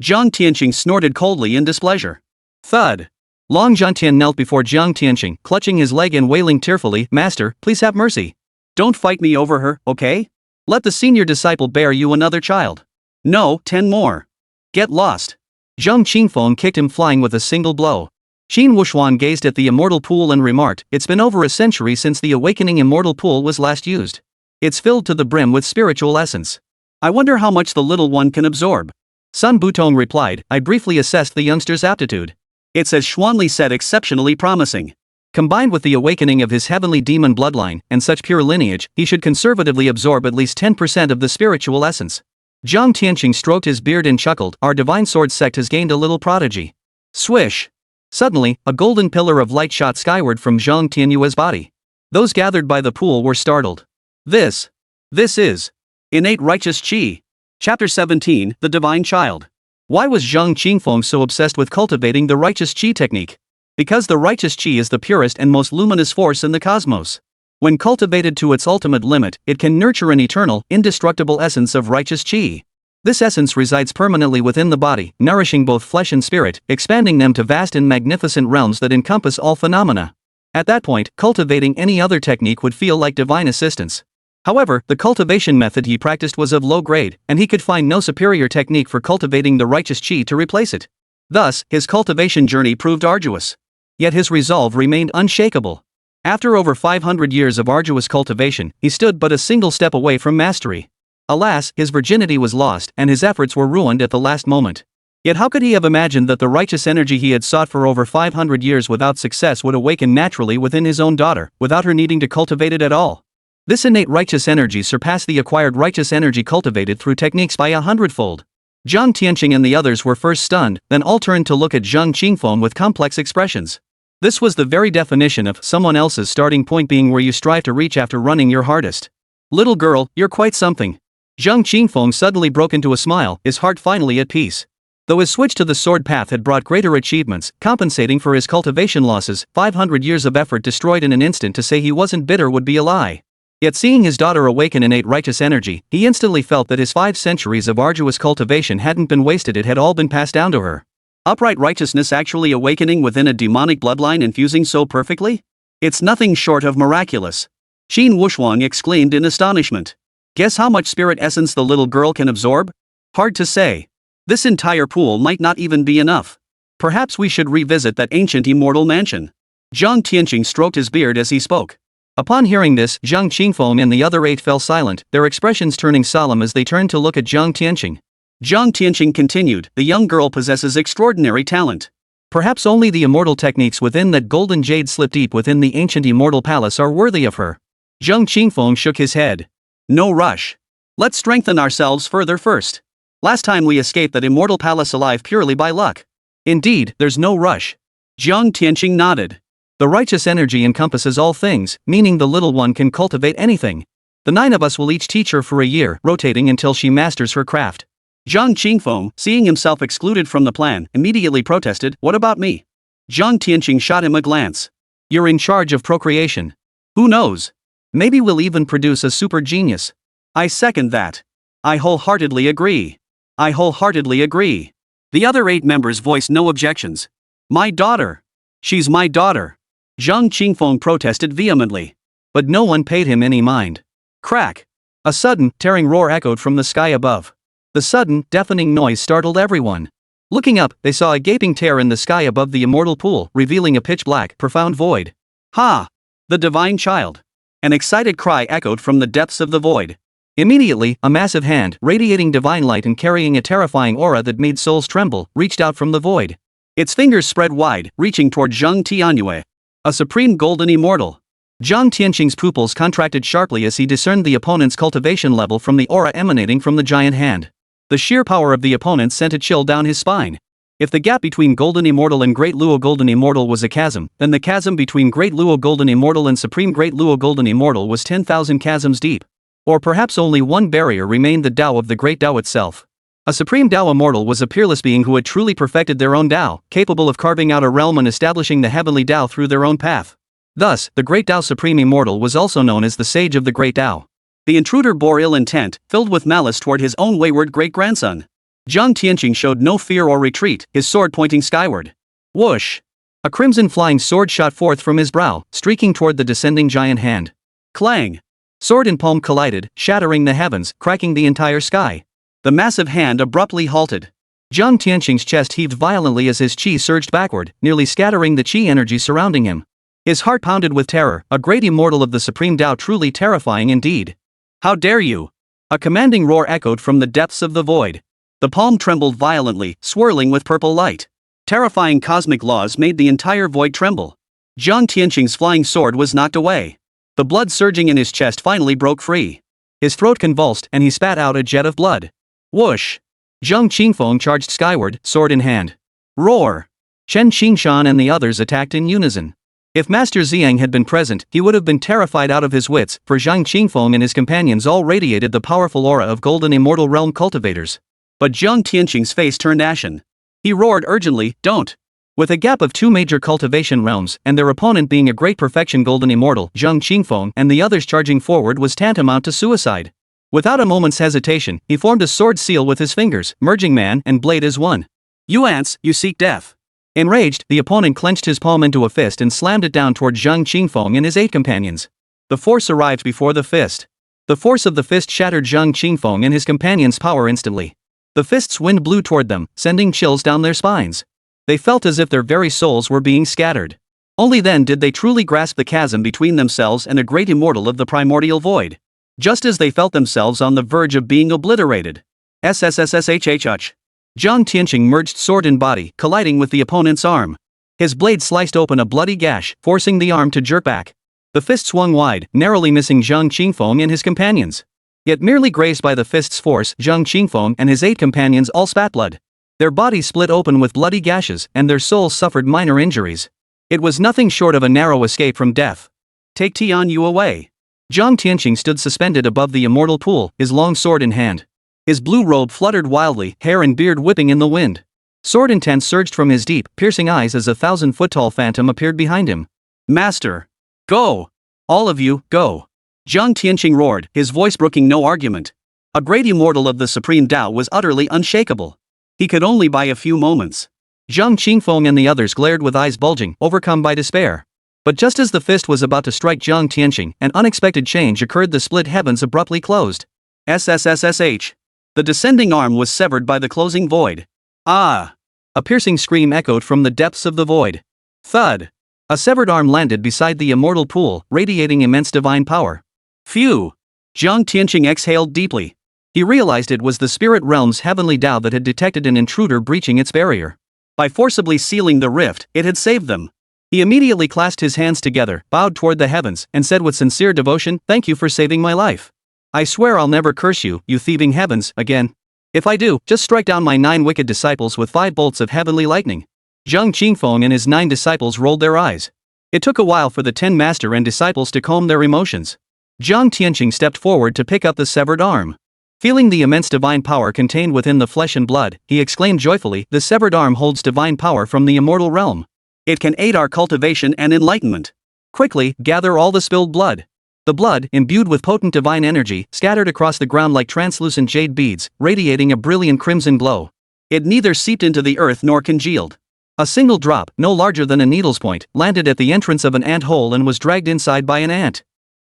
Zhang Tianyue snorted coldly in displeasure. Thud. Long Zhantian knelt before Zhang Tianyue, clutching his leg and wailing tearfully, "Master, please have mercy. Don't fight me over her, okay? Let the senior disciple bear you another child. No, 10 more. Get lost." Zhang Qingfeng kicked him flying with a single blow. Qin Wuxuan gazed at the immortal pool and remarked, "It's been over a century since the awakening immortal pool was last used. It's filled to the brim with spiritual essence. I wonder how much the little one can absorb." Sun Butong replied, "I briefly assessed the youngster's aptitude. It's, as Xuanli said, exceptionally promising. Combined with the awakening of his heavenly demon bloodline and such pure lineage, he should conservatively absorb at least 10% of the spiritual essence." Zhang Tianyue stroked his beard and chuckled, "Our divine sword sect has gained a little prodigy." Swish! Suddenly, a golden pillar of light shot skyward from Zhang Tianyue's body. Those gathered by the pool were startled. This is innate righteous qi. Chapter 17, The Divine Child. Why was Zhang Qingfeng so obsessed with cultivating the righteous qi technique? Because the righteous qi is the purest and most luminous force in the cosmos. When cultivated to its ultimate limit, it can nurture an eternal, indestructible essence of righteous qi. This essence resides permanently within the body, nourishing both flesh and spirit, expanding them to vast and magnificent realms that encompass all phenomena. At that point, cultivating any other technique would feel like divine assistance. However, the cultivation method he practiced was of low grade, and he could find no superior technique for cultivating the righteous qi to replace it. Thus, his cultivation journey proved arduous. Yet his resolve remained unshakable. After over 500 years of arduous cultivation, he stood but a single step away from mastery. Alas, his virginity was lost, and his efforts were ruined at the last moment. Yet how could he have imagined that the righteous energy he had sought for over 500 years without success would awaken naturally within his own daughter, without her needing to cultivate it at all? This innate righteous energy surpassed the acquired righteous energy cultivated through techniques by 100-fold. Zhang Tianyue and the others were first stunned, then all turned to look at Zhang Qingfeng with complex expressions. This was the very definition of someone else's starting point being where you strive to reach after running your hardest. "Little girl, you're quite something." Zhang Qingfeng suddenly broke into a smile, his heart finally at peace. Though his switch to the sword path had brought greater achievements, compensating for his cultivation losses, 500 years of effort destroyed in an instant, to say he wasn't bitter would be a lie. Yet seeing his daughter awaken innate righteous energy, he instantly felt that his 5 centuries of arduous cultivation hadn't been wasted, it had all been passed down to her. Upright righteousness actually awakening within a demonic bloodline infusing so perfectly? It's nothing short of miraculous. Qin Wuxuan exclaimed in astonishment. Guess how much spirit essence the little girl can absorb? Hard to say. This entire pool might not even be enough. Perhaps we should revisit that ancient immortal mansion. Zhang Tianyue stroked his beard as he spoke. Upon hearing this, Zhang Qingfeng and the other 8 fell silent, their expressions turning solemn as they turned to look at Zhang Tianyue. Zhang Tianyue continued, "The young girl possesses extraordinary talent. Perhaps only the immortal techniques within that golden jade slip deep within the ancient immortal palace are worthy of her." Zhang Qingfeng shook his head. "No rush. Let's strengthen ourselves further first. Last time we escaped that immortal palace alive purely by luck." "Indeed, there's no rush." Zhang Tianyue nodded. "The righteous energy encompasses all things, meaning the little one can cultivate anything. The 9 of us will each teach her for a year, rotating until she masters her craft." Zhang Qingfeng, seeing himself excluded from the plan, immediately protested, "What about me?" Zhang Tianyue shot him a glance. "You're in charge of procreation. Who knows? Maybe we'll even produce a super genius." "I second that. I wholeheartedly agree. I wholeheartedly agree." The other 8 members voiced no objections. "My daughter. She's my daughter." Zhang Qingfeng protested vehemently. But no one paid him any mind. Crack! A sudden, tearing roar echoed from the sky above. The sudden, deafening noise startled everyone. Looking up, they saw a gaping tear in the sky above the immortal pool, revealing a pitch-black, profound void. "Ha! The divine child!" An excited cry echoed from the depths of the void. Immediately, a massive hand, radiating divine light and carrying a terrifying aura that made souls tremble, reached out from the void. Its fingers spread wide, reaching toward Zhang Tianyue. A supreme golden immortal. Zhang Tianyue's pupils contracted sharply as he discerned the opponent's cultivation level from the aura emanating from the giant hand. The sheer power of the opponent sent a chill down his spine. If the gap between Golden Immortal and Great Luo Golden Immortal was a chasm, then the chasm between Great Luo Golden Immortal and Supreme Great Luo Golden Immortal was 10,000 chasms deep. Or perhaps only one barrier remained, the Tao of the Great Tao itself. A Supreme Tao Immortal was a peerless being who had truly perfected their own Tao, capable of carving out a realm and establishing the heavenly Tao through their own path. Thus, the Great Tao Supreme Immortal was also known as the Sage of the Great Tao. The intruder bore ill intent, filled with malice toward his own wayward great-grandson. Zhang Tianyue showed no fear or retreat, his sword pointing skyward. Whoosh! A crimson flying sword shot forth from his brow, streaking toward the descending giant hand. Clang! Sword and palm collided, shattering the heavens, cracking the entire sky. The massive hand abruptly halted. Zhang Tianqing's chest heaved violently as his qi surged backward, nearly scattering the qi energy surrounding him. His heart pounded with terror, a great immortal of the supreme Tao, truly terrifying indeed. How dare you! A commanding roar echoed from the depths of the void. The palm trembled violently, swirling with purple light. Terrifying cosmic laws made the entire void tremble. Zhang Tianqing's flying sword was knocked away. The blood surging in his chest finally broke free. His throat convulsed and he spat out a jet of blood. Whoosh! Zhang Qingfeng charged skyward, sword in hand. Roar! Chen Qingshan and the others attacked in unison. If Master Xiang had been present, he would have been terrified out of his wits, for Zhang Qingfeng and his companions all radiated the powerful aura of golden immortal realm cultivators. But Zhang Tianqing's face turned ashen. He roared urgently, "Don't!" With a gap of 2 major cultivation realms, and their opponent being a great perfection golden immortal, Zhang Qingfeng and the others charging forward was tantamount to suicide. Without a moment's hesitation, he formed a sword seal with his fingers, merging man and blade as one. "You ants, you seek death!" Enraged, the opponent clenched his palm into a fist and slammed it down toward Zhang Qingfeng and his 8 companions. The force arrived before the fist. The force of the fist shattered Zhang Qingfeng and his companions' power instantly. The fist's wind blew toward them, sending chills down their spines. They felt as if their very souls were being scattered. Only then did they truly grasp the chasm between themselves and a great immortal of the primordial void. Just as they felt themselves on the verge of being obliterated. SSSSHHH. Zhang Tianqing merged sword and body, colliding with the opponent's arm. His blade sliced open a bloody gash, forcing the arm to jerk back. The fist swung wide, narrowly missing Zhang Qingfeng and his companions. Yet merely grazed by the fist's force, Zhang Qingfeng and his 8 companions all spat blood. Their bodies split open with bloody gashes, and their souls suffered minor injuries. It was nothing short of a narrow escape from death. "Take Tianyue away." Zhang Tianqing stood suspended above the immortal pool, his long sword in hand. His blue robe fluttered wildly, hair and beard whipping in the wind. Sword intent surged from his deep, piercing eyes as a 1,000-foot-tall phantom appeared behind him. "Master! Go! All of you, go!" Zhang Tianqing roared, his voice brooking no argument. A great immortal of the supreme Tao was utterly unshakable. He could only buy a few moments. Zhang Qingfeng and the others glared with eyes bulging, overcome by despair. But just as the fist was about to strike Zhang Tianqing, an unexpected change occurred. The split heavens abruptly closed. SSSSH. The descending arm was severed by the closing void. "Ah!" A piercing scream echoed from the depths of the void. Thud! A severed arm landed beside the immortal pool, radiating immense divine power. Phew! Zhang Tianqing exhaled deeply. He realized it was the spirit realm's heavenly Tao that had detected an intruder breaching its barrier. By forcibly sealing the rift, it had saved them. He immediately clasped his hands together, bowed toward the heavens, and said with sincere devotion, "Thank you for saving my life. I swear I'll never curse you, you thieving heavens, again. If I do, just strike down my 9 wicked disciples with 5 bolts of heavenly lightning." Zhang Qingfeng and his 9 disciples rolled their eyes. It took a while for the 10 master and disciples to calm their emotions. Zhang Tianqing stepped forward to pick up the severed arm. Feeling the immense divine power contained within the flesh and blood, he exclaimed joyfully, "The severed arm holds divine power from the immortal realm. It can aid our cultivation and enlightenment. Quickly, gather all the spilled blood." The blood, imbued with potent divine energy, scattered across the ground like translucent jade beads, radiating a brilliant crimson glow. It neither seeped into the earth nor congealed. A single drop, no larger than a needle's point, landed at the entrance of an ant hole and was dragged inside by an ant.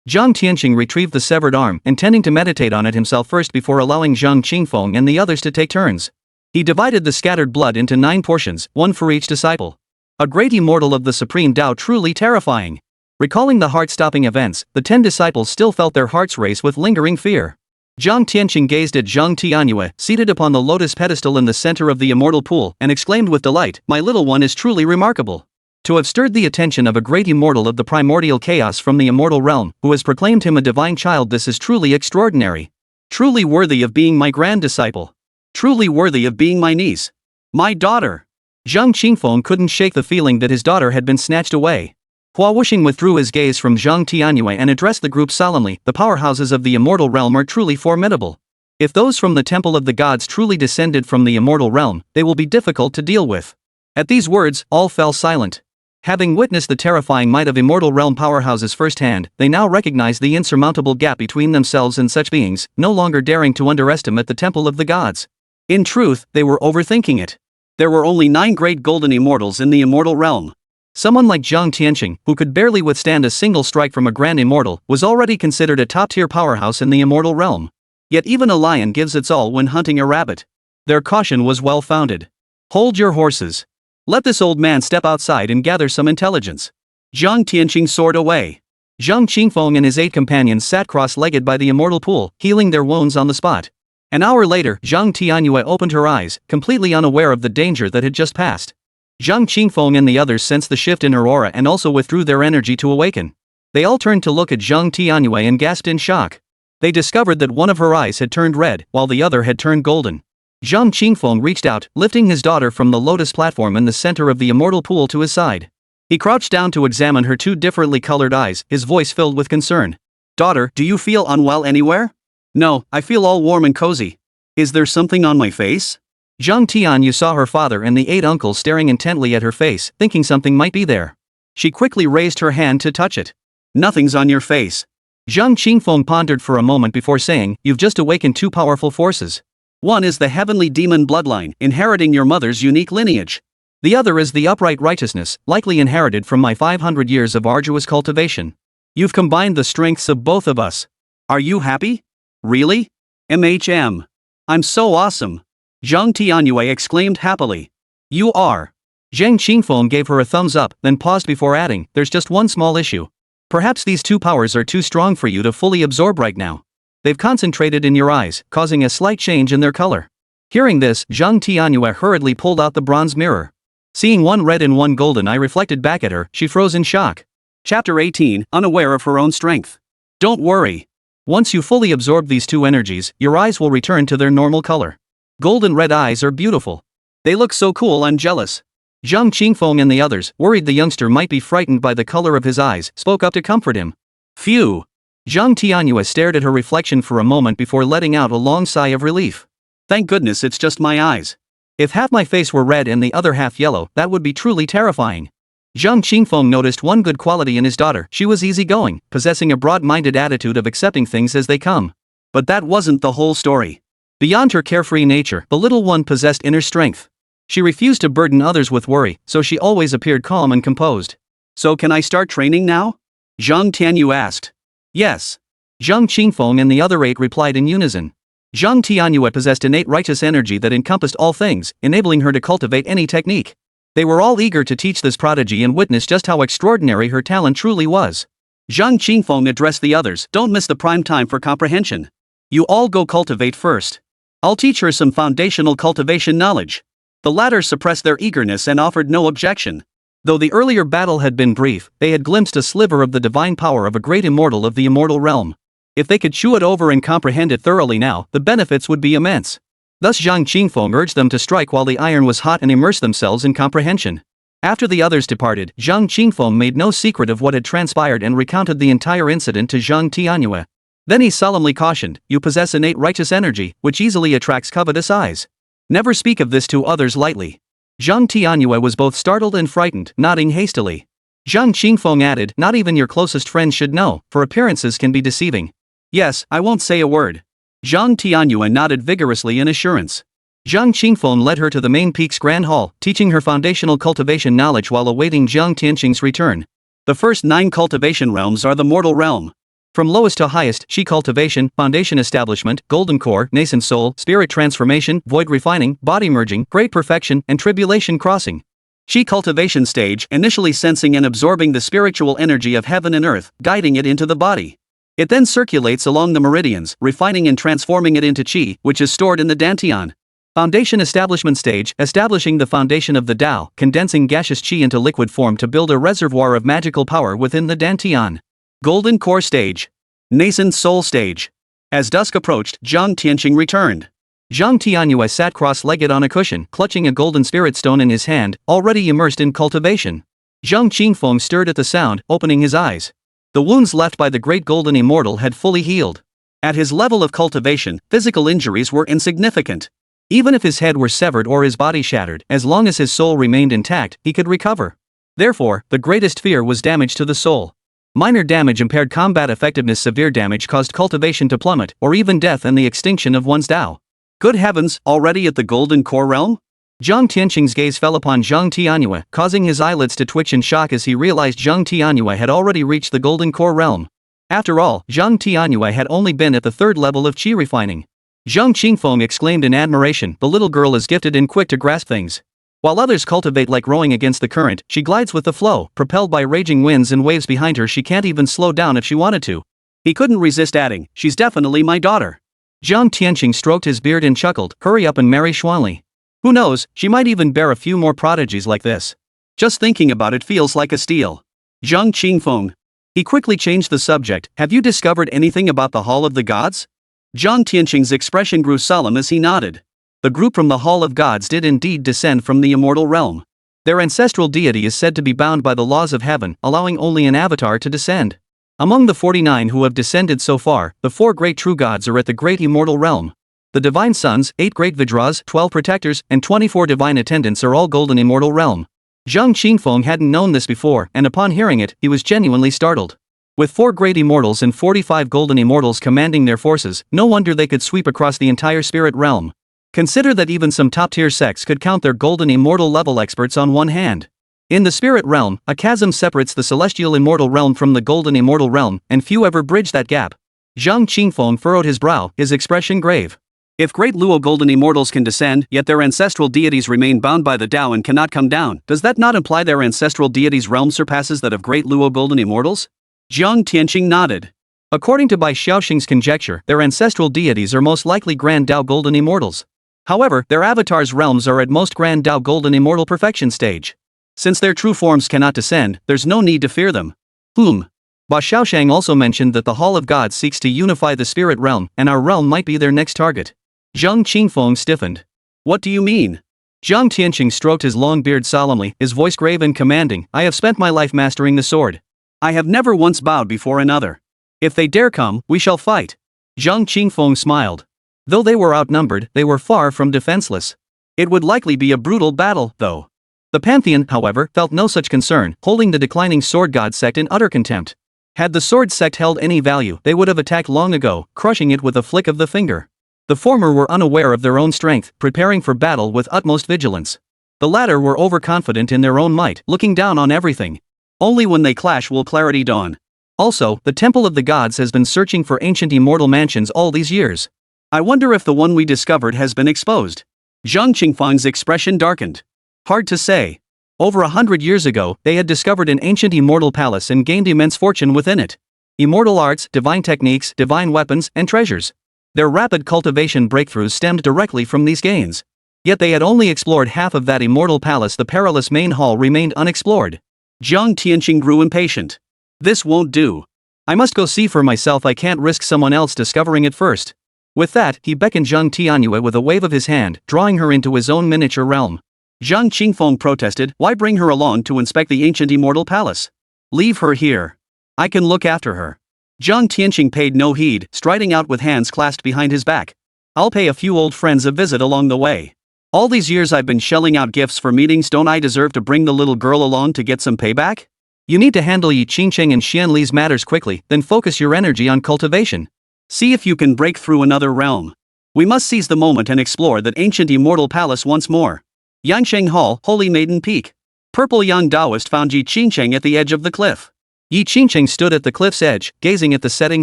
Zhang Tianqing retrieved the severed arm, intending to meditate on it himself first before allowing Zhang Qingfeng and the others to take turns. He divided the scattered blood into 9 portions, 1 for each disciple. A great immortal of the supreme Tao, truly terrifying. Recalling the heart-stopping events, the 10 disciples still felt their hearts race with lingering fear. Zhang Tianqing gazed at Zhang Tianyue, seated upon the lotus pedestal in the center of the immortal pool, and exclaimed with delight, "My little one is truly remarkable. To have stirred the attention of a great immortal of the primordial chaos from the immortal realm, who has proclaimed him a divine child, this is truly extraordinary. Truly worthy of being my grand disciple. Truly worthy of being my niece. My daughter." Zhang Qingfeng couldn't shake the feeling that his daughter had been snatched away. Hua Wuxing withdrew his gaze from Zhang Tianyue and addressed the group solemnly, "The powerhouses of the immortal realm are truly formidable. If those from the temple of the gods truly descended from the immortal realm, they will be difficult to deal with." At these words, all fell silent. Having witnessed the terrifying might of immortal realm powerhouses firsthand, they now recognized the insurmountable gap between themselves and such beings, no longer daring to underestimate the temple of the gods. In truth, they were overthinking it. There were only 9 great golden immortals in the immortal realm. Someone like Zhang Tianqing, who could barely withstand a single strike from a grand immortal, was already considered a top-tier powerhouse in the immortal realm. Yet even a lion gives its all when hunting a rabbit. Their caution was well-founded. Hold your horses. Let this old man step outside and gather some intelligence. Zhang Tianyue soared away. Zhang Qingfeng and his 8 companions sat cross-legged by the immortal pool, healing their wounds on the spot. An hour later, Zhang Tianyue opened her eyes, completely unaware of the danger that had just passed. Zhang Qingfeng and the others sensed the shift in her aura and also withdrew their energy to awaken. They all turned to look at Zhang Tianyue and gasped in shock. They discovered that one of her eyes had turned red, while the other had turned golden. Zhang Qingfeng reached out, lifting his daughter from the lotus platform in the center of the immortal pool to his side. He crouched down to examine her 2 differently colored eyes, his voice filled with concern. "Daughter, do you feel unwell anywhere?" "No, I feel all warm and cozy." "Is there something on my face?" Zhang Tianyue saw her father and the 8 uncles staring intently at her face, thinking something might be there. She quickly raised her hand to touch it. "Nothing's on your face." Zhang Qingfeng pondered for a moment before saying, "You've just awakened 2 powerful forces. One is the heavenly demon bloodline, inheriting your mother's unique lineage. The other is the upright righteousness, likely inherited from my 500 years of arduous cultivation. You've combined the strengths of both of us. Are you happy? Really? MHM. I'm so awesome." Zhang Tianyue exclaimed happily. "You are." Zhang Qingfeng gave her a thumbs up, then paused before adding, "There's just one small issue. Perhaps these 2 powers are too strong for you to fully absorb right now. They've concentrated in your eyes, causing a slight change in their color." Hearing this, Zhang Tianyue hurriedly pulled out the bronze mirror. Seeing one red and one golden eye reflected back at her, she froze in shock. Chapter 18, unaware of her own strength. Don't worry. Once you fully absorb these 2 energies, your eyes will return to their normal color. Golden red eyes are beautiful. They look so cool, I'm jealous. Zhang Qingfeng and the others, worried the youngster might be frightened by the color of his eyes, spoke up to comfort him. Phew. Zhang Tianyue stared at her reflection for a moment before letting out a long sigh of relief. Thank goodness it's just my eyes. If half my face were red and the other half yellow, that would be truly terrifying. Zhang Qingfeng noticed one good quality in his daughter. She was easygoing, possessing a broad-minded attitude of accepting things as they come. But that wasn't the whole story. Beyond her carefree nature, the little one possessed inner strength. She refused to burden others with worry, so she always appeared calm and composed. So can I start training now? Zhang Tianyue asked. Yes. Zhang Qingfeng and the other 8 replied in unison. Zhang Tianyue possessed innate righteous energy that encompassed all things, enabling her to cultivate any technique. They were all eager to teach this prodigy and witness just how extraordinary her talent truly was. Zhang Qingfeng addressed the others, don't miss the prime time for comprehension. You all go cultivate first. I'll teach her some foundational cultivation knowledge. The latter suppressed their eagerness and offered no objection. Though the earlier battle had been brief, they had glimpsed a sliver of the divine power of a great immortal of the immortal realm. If they could chew it over and comprehend it thoroughly now, the benefits would be immense. Thus Zhang Qingfeng urged them to strike while the iron was hot and immerse themselves in comprehension. After the others departed, Zhang Qingfeng made no secret of what had transpired and recounted the entire incident to Zhang Tianyue. Then he solemnly cautioned, you possess innate righteous energy, which easily attracts covetous eyes. Never speak of this to others lightly. Zhang Tianyue was both startled and frightened, nodding hastily. Zhang Qingfeng added, not even your closest friends should know, for appearances can be deceiving. Yes, I won't say a word. Zhang Tianyue nodded vigorously in assurance. Zhang Qingfeng led her to the main peak's grand hall, teaching her foundational cultivation knowledge while awaiting Zhang Tianyue's return. The first 9 cultivation realms are the mortal realm. From lowest to highest, Qi cultivation, foundation establishment, golden core, nascent soul, spirit transformation, void refining, body merging, great perfection, and tribulation crossing. Qi cultivation stage, initially sensing and absorbing the spiritual energy of heaven and earth, guiding it into the body. It then circulates along the meridians, refining and transforming it into Qi, which is stored in the Pantheon. Foundation establishment stage, establishing the foundation of the Tao, condensing gaseous Qi into liquid form to build a reservoir of magical power within the Pantheon. Golden core stage. Nascent soul stage. As dusk approached, Zhang Tianyue returned. Zhang Tianyue sat cross-legged on a cushion, clutching a golden spirit stone in his hand, already immersed in cultivation. Zhang Qingfeng stirred at the sound, opening his eyes. The wounds left by the great golden immortal had fully healed. At his level of cultivation, physical injuries were insignificant. Even if his head were severed or his body shattered, as long as his soul remained intact, he could recover. Therefore, the greatest fear was damage to the soul. Minor damage impaired combat effectiveness, severe damage caused cultivation to plummet, or even death and the extinction of one's Tao. Good heavens, already at the golden core realm? Zhang Tianyue's gaze fell upon Zhang Tianyue, causing his eyelids to twitch in shock as he realized Zhang Tianyue had already reached the golden core realm. After all, Zhang Tianyue had only been at the 3rd level of Qi refining. Zhang Qingfeng exclaimed in admiration, the little girl is gifted and quick to grasp things. While others cultivate like rowing against the current, she glides with the flow, propelled by raging winds and waves behind her. She can't even slow down if she wanted to. He couldn't resist adding, she's definitely my daughter. Zhang Tianyue stroked his beard and chuckled, hurry up and marry Xuanli. Who knows, she might even bear a few more prodigies like this. Just thinking about it feels like a steal. Zhang Qingfeng. He quickly changed the subject, have you discovered anything about the Hall of the Gods? Zhang Tianyue's expression grew solemn as he nodded. The group from the Hall of Gods did indeed descend from the immortal realm. Their ancestral deity is said to be bound by the laws of heaven, allowing only an avatar to descend. Among the 49 who have descended so far, the 4 great true gods are at the great immortal realm. The divine sons, 8 great Vajras, 12 protectors, and 24 divine attendants are all golden immortal realm. Zhang Qingfeng hadn't known this before, and upon hearing it, he was genuinely startled. With 4 great immortals and 45 golden immortals commanding their forces, no wonder they could sweep across the entire spirit realm. Consider that even some top-tier sects could count their golden immortal level experts on one hand. In the spirit realm, a chasm separates the celestial immortal realm from the golden immortal realm, and few ever bridge that gap. Zhang Qingfeng furrowed his brow, his expression grave. If great Luo golden immortals can descend, yet their ancestral deities remain bound by the Tao and cannot come down, does that not imply their ancestral deities' realm surpasses that of great Luo golden immortals? Zhang Tianyue nodded. According to Bai Xiaoxing's conjecture, their ancestral deities are most likely Grand Tao golden immortals. However, their avatars' realms are at most Grand Tao golden immortal perfection stage. Since their true forms cannot descend, there's no need to fear them. Bai Xiaoxing also mentioned that the Hall of Gods seeks to unify the spirit realm, and our realm might be their next target. Zhang Qingfeng stiffened. What do you mean? Zhang Tianyue stroked his long beard solemnly, his voice grave and commanding, I have spent my life mastering the sword. I have never once bowed before another. If they dare come, we shall fight. Zhang Qingfeng smiled. Though they were outnumbered, they were far from defenseless. It would likely be a brutal battle, though. The Pantheon, however, felt no such concern, holding the declining sword god sect in utter contempt. Had the sword sect held any value, they would have attacked long ago, crushing it with a flick of the finger. The former were unaware of their own strength, preparing for battle with utmost vigilance. The latter were overconfident in their own might, looking down on everything. Only when they clash will clarity dawn. Also, the Temple of the Gods has been searching for ancient immortal mansions all these years. I wonder if the one we discovered has been exposed. Zhang Qingfeng's expression darkened. Hard to say. Over 100 years ago, they had discovered an ancient immortal palace and gained immense fortune within it. Immortal arts, divine techniques, divine weapons, and treasures. Their rapid cultivation breakthroughs stemmed directly from these gains. Yet they had only explored half of that immortal palace. The perilous main hall remained unexplored. Zhang Tianyue grew impatient. This won't do. I must go see for myself. I can't risk someone else discovering it first. With that, he beckoned Zhang Tianyue with a wave of his hand, drawing her into his own miniature realm. Zhang Qingfeng protested, why bring her along to inspect the ancient immortal palace? Leave her here. I can look after her. Zhang Tianyue paid no heed, striding out with hands clasped behind his back. I'll pay a few old friends a visit along the way. All these years I've been shelling out gifts for meetings. Don't I deserve to bring the little girl along to get some payback? You need to handle Yi Qingcheng and Xuanli's matters quickly, then focus your energy on cultivation. See if you can break through another realm. We must seize the moment and explore that ancient immortal palace once more. Yangsheng Hall, Holy Maiden Peak. Purple young Taoist found Yi Qingcheng at the edge of the cliff. Yi Qingcheng stood at the cliff's edge, gazing at the setting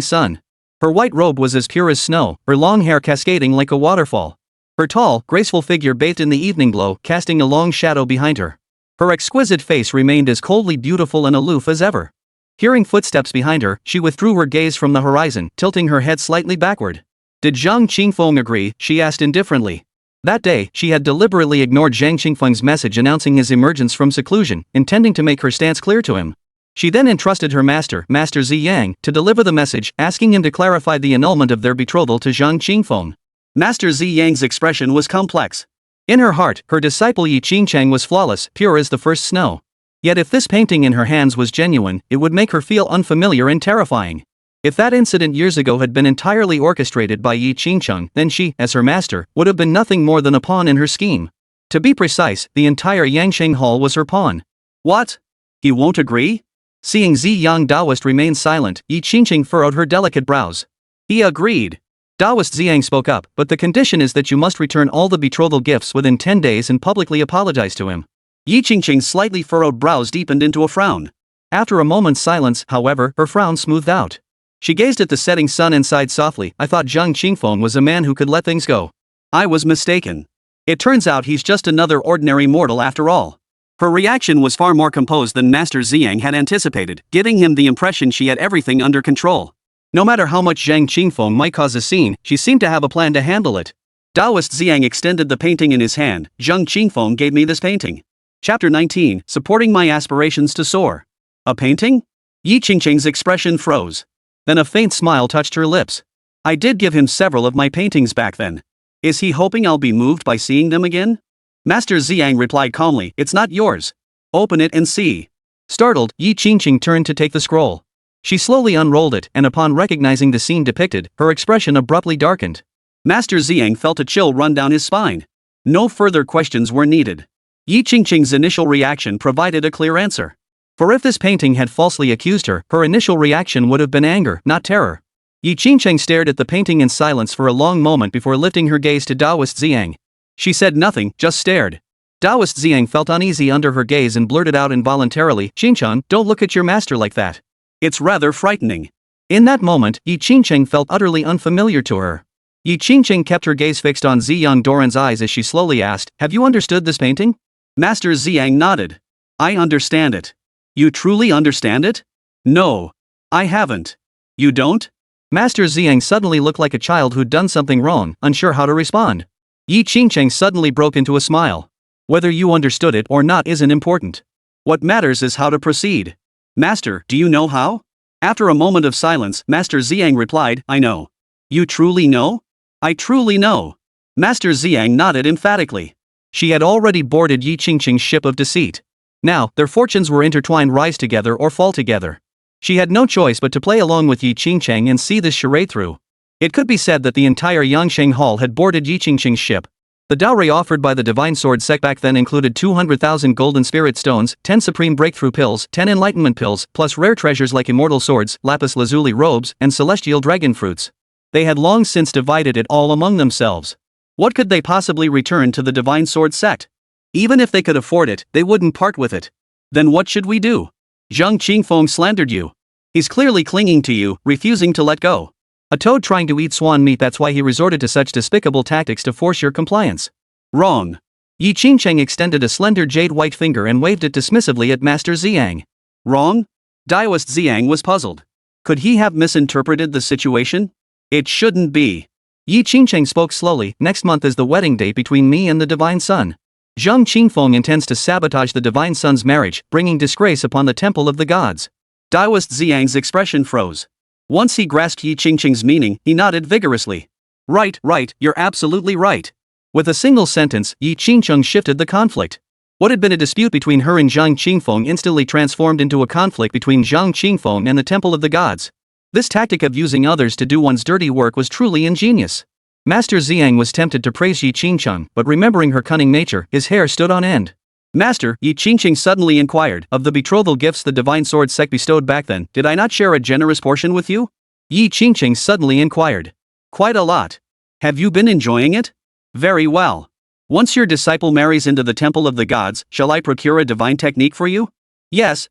sun. Her white robe was as pure as snow, her long hair cascading like a waterfall. Her tall, graceful figure bathed in the evening glow, casting a long shadow behind her. Her exquisite face remained as coldly beautiful and aloof as ever. Hearing footsteps behind her, she withdrew her gaze from the horizon, tilting her head slightly backward. Did Zhang Qingfeng agree? She asked indifferently. That day, she had deliberately ignored Zhang Qingfeng's message announcing his emergence from seclusion, intending to make her stance clear to him. She then entrusted her master, Master Ziyang, to deliver the message, asking him to clarify the annulment of their betrothal to Zhang Qingfeng. Master Ziyang's expression was complex. In her heart, her disciple Yi Qingcheng was flawless, pure as the first snow. Yet if this painting in her hands was genuine, it would make her feel unfamiliar and terrifying. If that incident years ago had been entirely orchestrated by Yi Qingcheng, then she, as her master, would have been nothing more than a pawn in her scheme. To be precise, the entire Yangsheng Hall was her pawn. What? He won't agree? Seeing Ziyang Taoist remain silent, Yi Qingcheng furrowed her delicate brows. He agreed. Taoist Ziyang spoke up, but the condition is that you must return all the betrothal gifts within 10 days and publicly apologize to him. Yi Qingcheng's slightly furrowed brows deepened into a frown. After a moment's silence, however, her frown smoothed out. She gazed at the setting sun and sighed softly. I thought Zhang Qingfeng was a man who could let things go. I was mistaken. It turns out he's just another ordinary mortal after all. Her reaction was far more composed than Master Ziyang had anticipated, giving him the impression she had everything under control. No matter how much Zhang Qingfeng might cause a scene, she seemed to have a plan to handle it. Taoist Ziyang extended the painting in his hand. Zhang Qingfeng gave me this painting. Chapter 19, Supporting My Aspirations to Soar. A painting? Yi Qingqing's expression froze. Then a faint smile touched her lips. I did give him several of my paintings back then. Is he hoping I'll be moved by seeing them again? Master Ziyang replied calmly, it's not yours. Open it and see. Startled, Yi Qingqing turned to take the scroll. She slowly unrolled it, and upon recognizing the scene depicted, her expression abruptly darkened. Master Ziyang felt a chill run down his spine. No further questions were needed. Yi Qingqing's initial reaction provided a clear answer. For if this painting had falsely accused her, her initial reaction would have been anger, not terror. Yi Qingqing stared at the painting in silence for a long moment before lifting her gaze to Taoist Ziyang. She said nothing, just stared. Taoist Ziyang felt uneasy under her gaze and blurted out involuntarily, Qinchan, don't look at your master like that. It's rather frightening. In that moment, Yi Qingqing felt utterly unfamiliar to her. Yi Qingqing kept her gaze fixed on Ziyang Doran's eyes as she slowly asked, have you understood this painting? Master Ziyang nodded. I understand it. You truly understand it? No. I haven't. You don't? Master Ziyang suddenly looked like a child who'd done something wrong, unsure how to respond. Yi Qingqing suddenly broke into a smile. Whether you understood it or not isn't important. What matters is how to proceed. Master, do you know how? After a moment of silence, Master Ziyang replied, I know. You truly know? I truly know. Master Ziyang nodded emphatically. She had already boarded Yi Qingqing's ship of deceit. Now, their fortunes were intertwined, rise together or fall together. She had no choice but to play along with Yi Qingqing and see this charade through. It could be said that the entire Yangsheng Hall had boarded Yi Qingqing's ship. The dowry offered by the Divine Sword sect back then included 200,000 golden spirit stones, 10 supreme breakthrough pills, 10 enlightenment pills, plus rare treasures like immortal swords, lapis lazuli robes, and celestial dragon fruits. They had long since divided it all among themselves. What could they possibly return to the Divine Sword sect? Even if they could afford it, they wouldn't part with it. Then what should we do? Zhang Qingfeng slandered you. He's clearly clinging to you, refusing to let go. A toad trying to eat swan meat, that's why he resorted to such despicable tactics to force your compliance. Wrong. Yi Qingqing extended a slender jade white finger and waved it dismissively at Master Ziyang. Wrong? Taoist Ziyang was puzzled. Could he have misinterpreted the situation? It shouldn't be. Yi Qingqing spoke slowly, next month is the wedding date between me and the Divine Sun. Zhang Qingfeng intends to sabotage the Divine Sun's marriage, bringing disgrace upon the Temple of the Gods. Taoist Ziyang's expression froze. Once he grasped Yi Qingqing's meaning, he nodded vigorously. Right, you're absolutely right. With a single sentence, Yi Qingqing shifted the conflict. What had been a dispute between her and Zhang Qingfeng instantly transformed into a conflict between Zhang Qingfeng and the Temple of the Gods. This tactic of using others to do one's dirty work was truly ingenious. Master Ziyang was tempted to praise Yi Qingqing, but remembering her cunning nature, his hair stood on end. Master, Yi Qingqing suddenly inquired, of the betrothal gifts the Divine Sword sect bestowed back then, did I not share a generous portion with you? Yi Qingqing suddenly inquired. Quite a lot. Have you been enjoying it? Very well. Once your disciple marries into the Temple of the Gods, shall I procure a divine technique for you? Yes.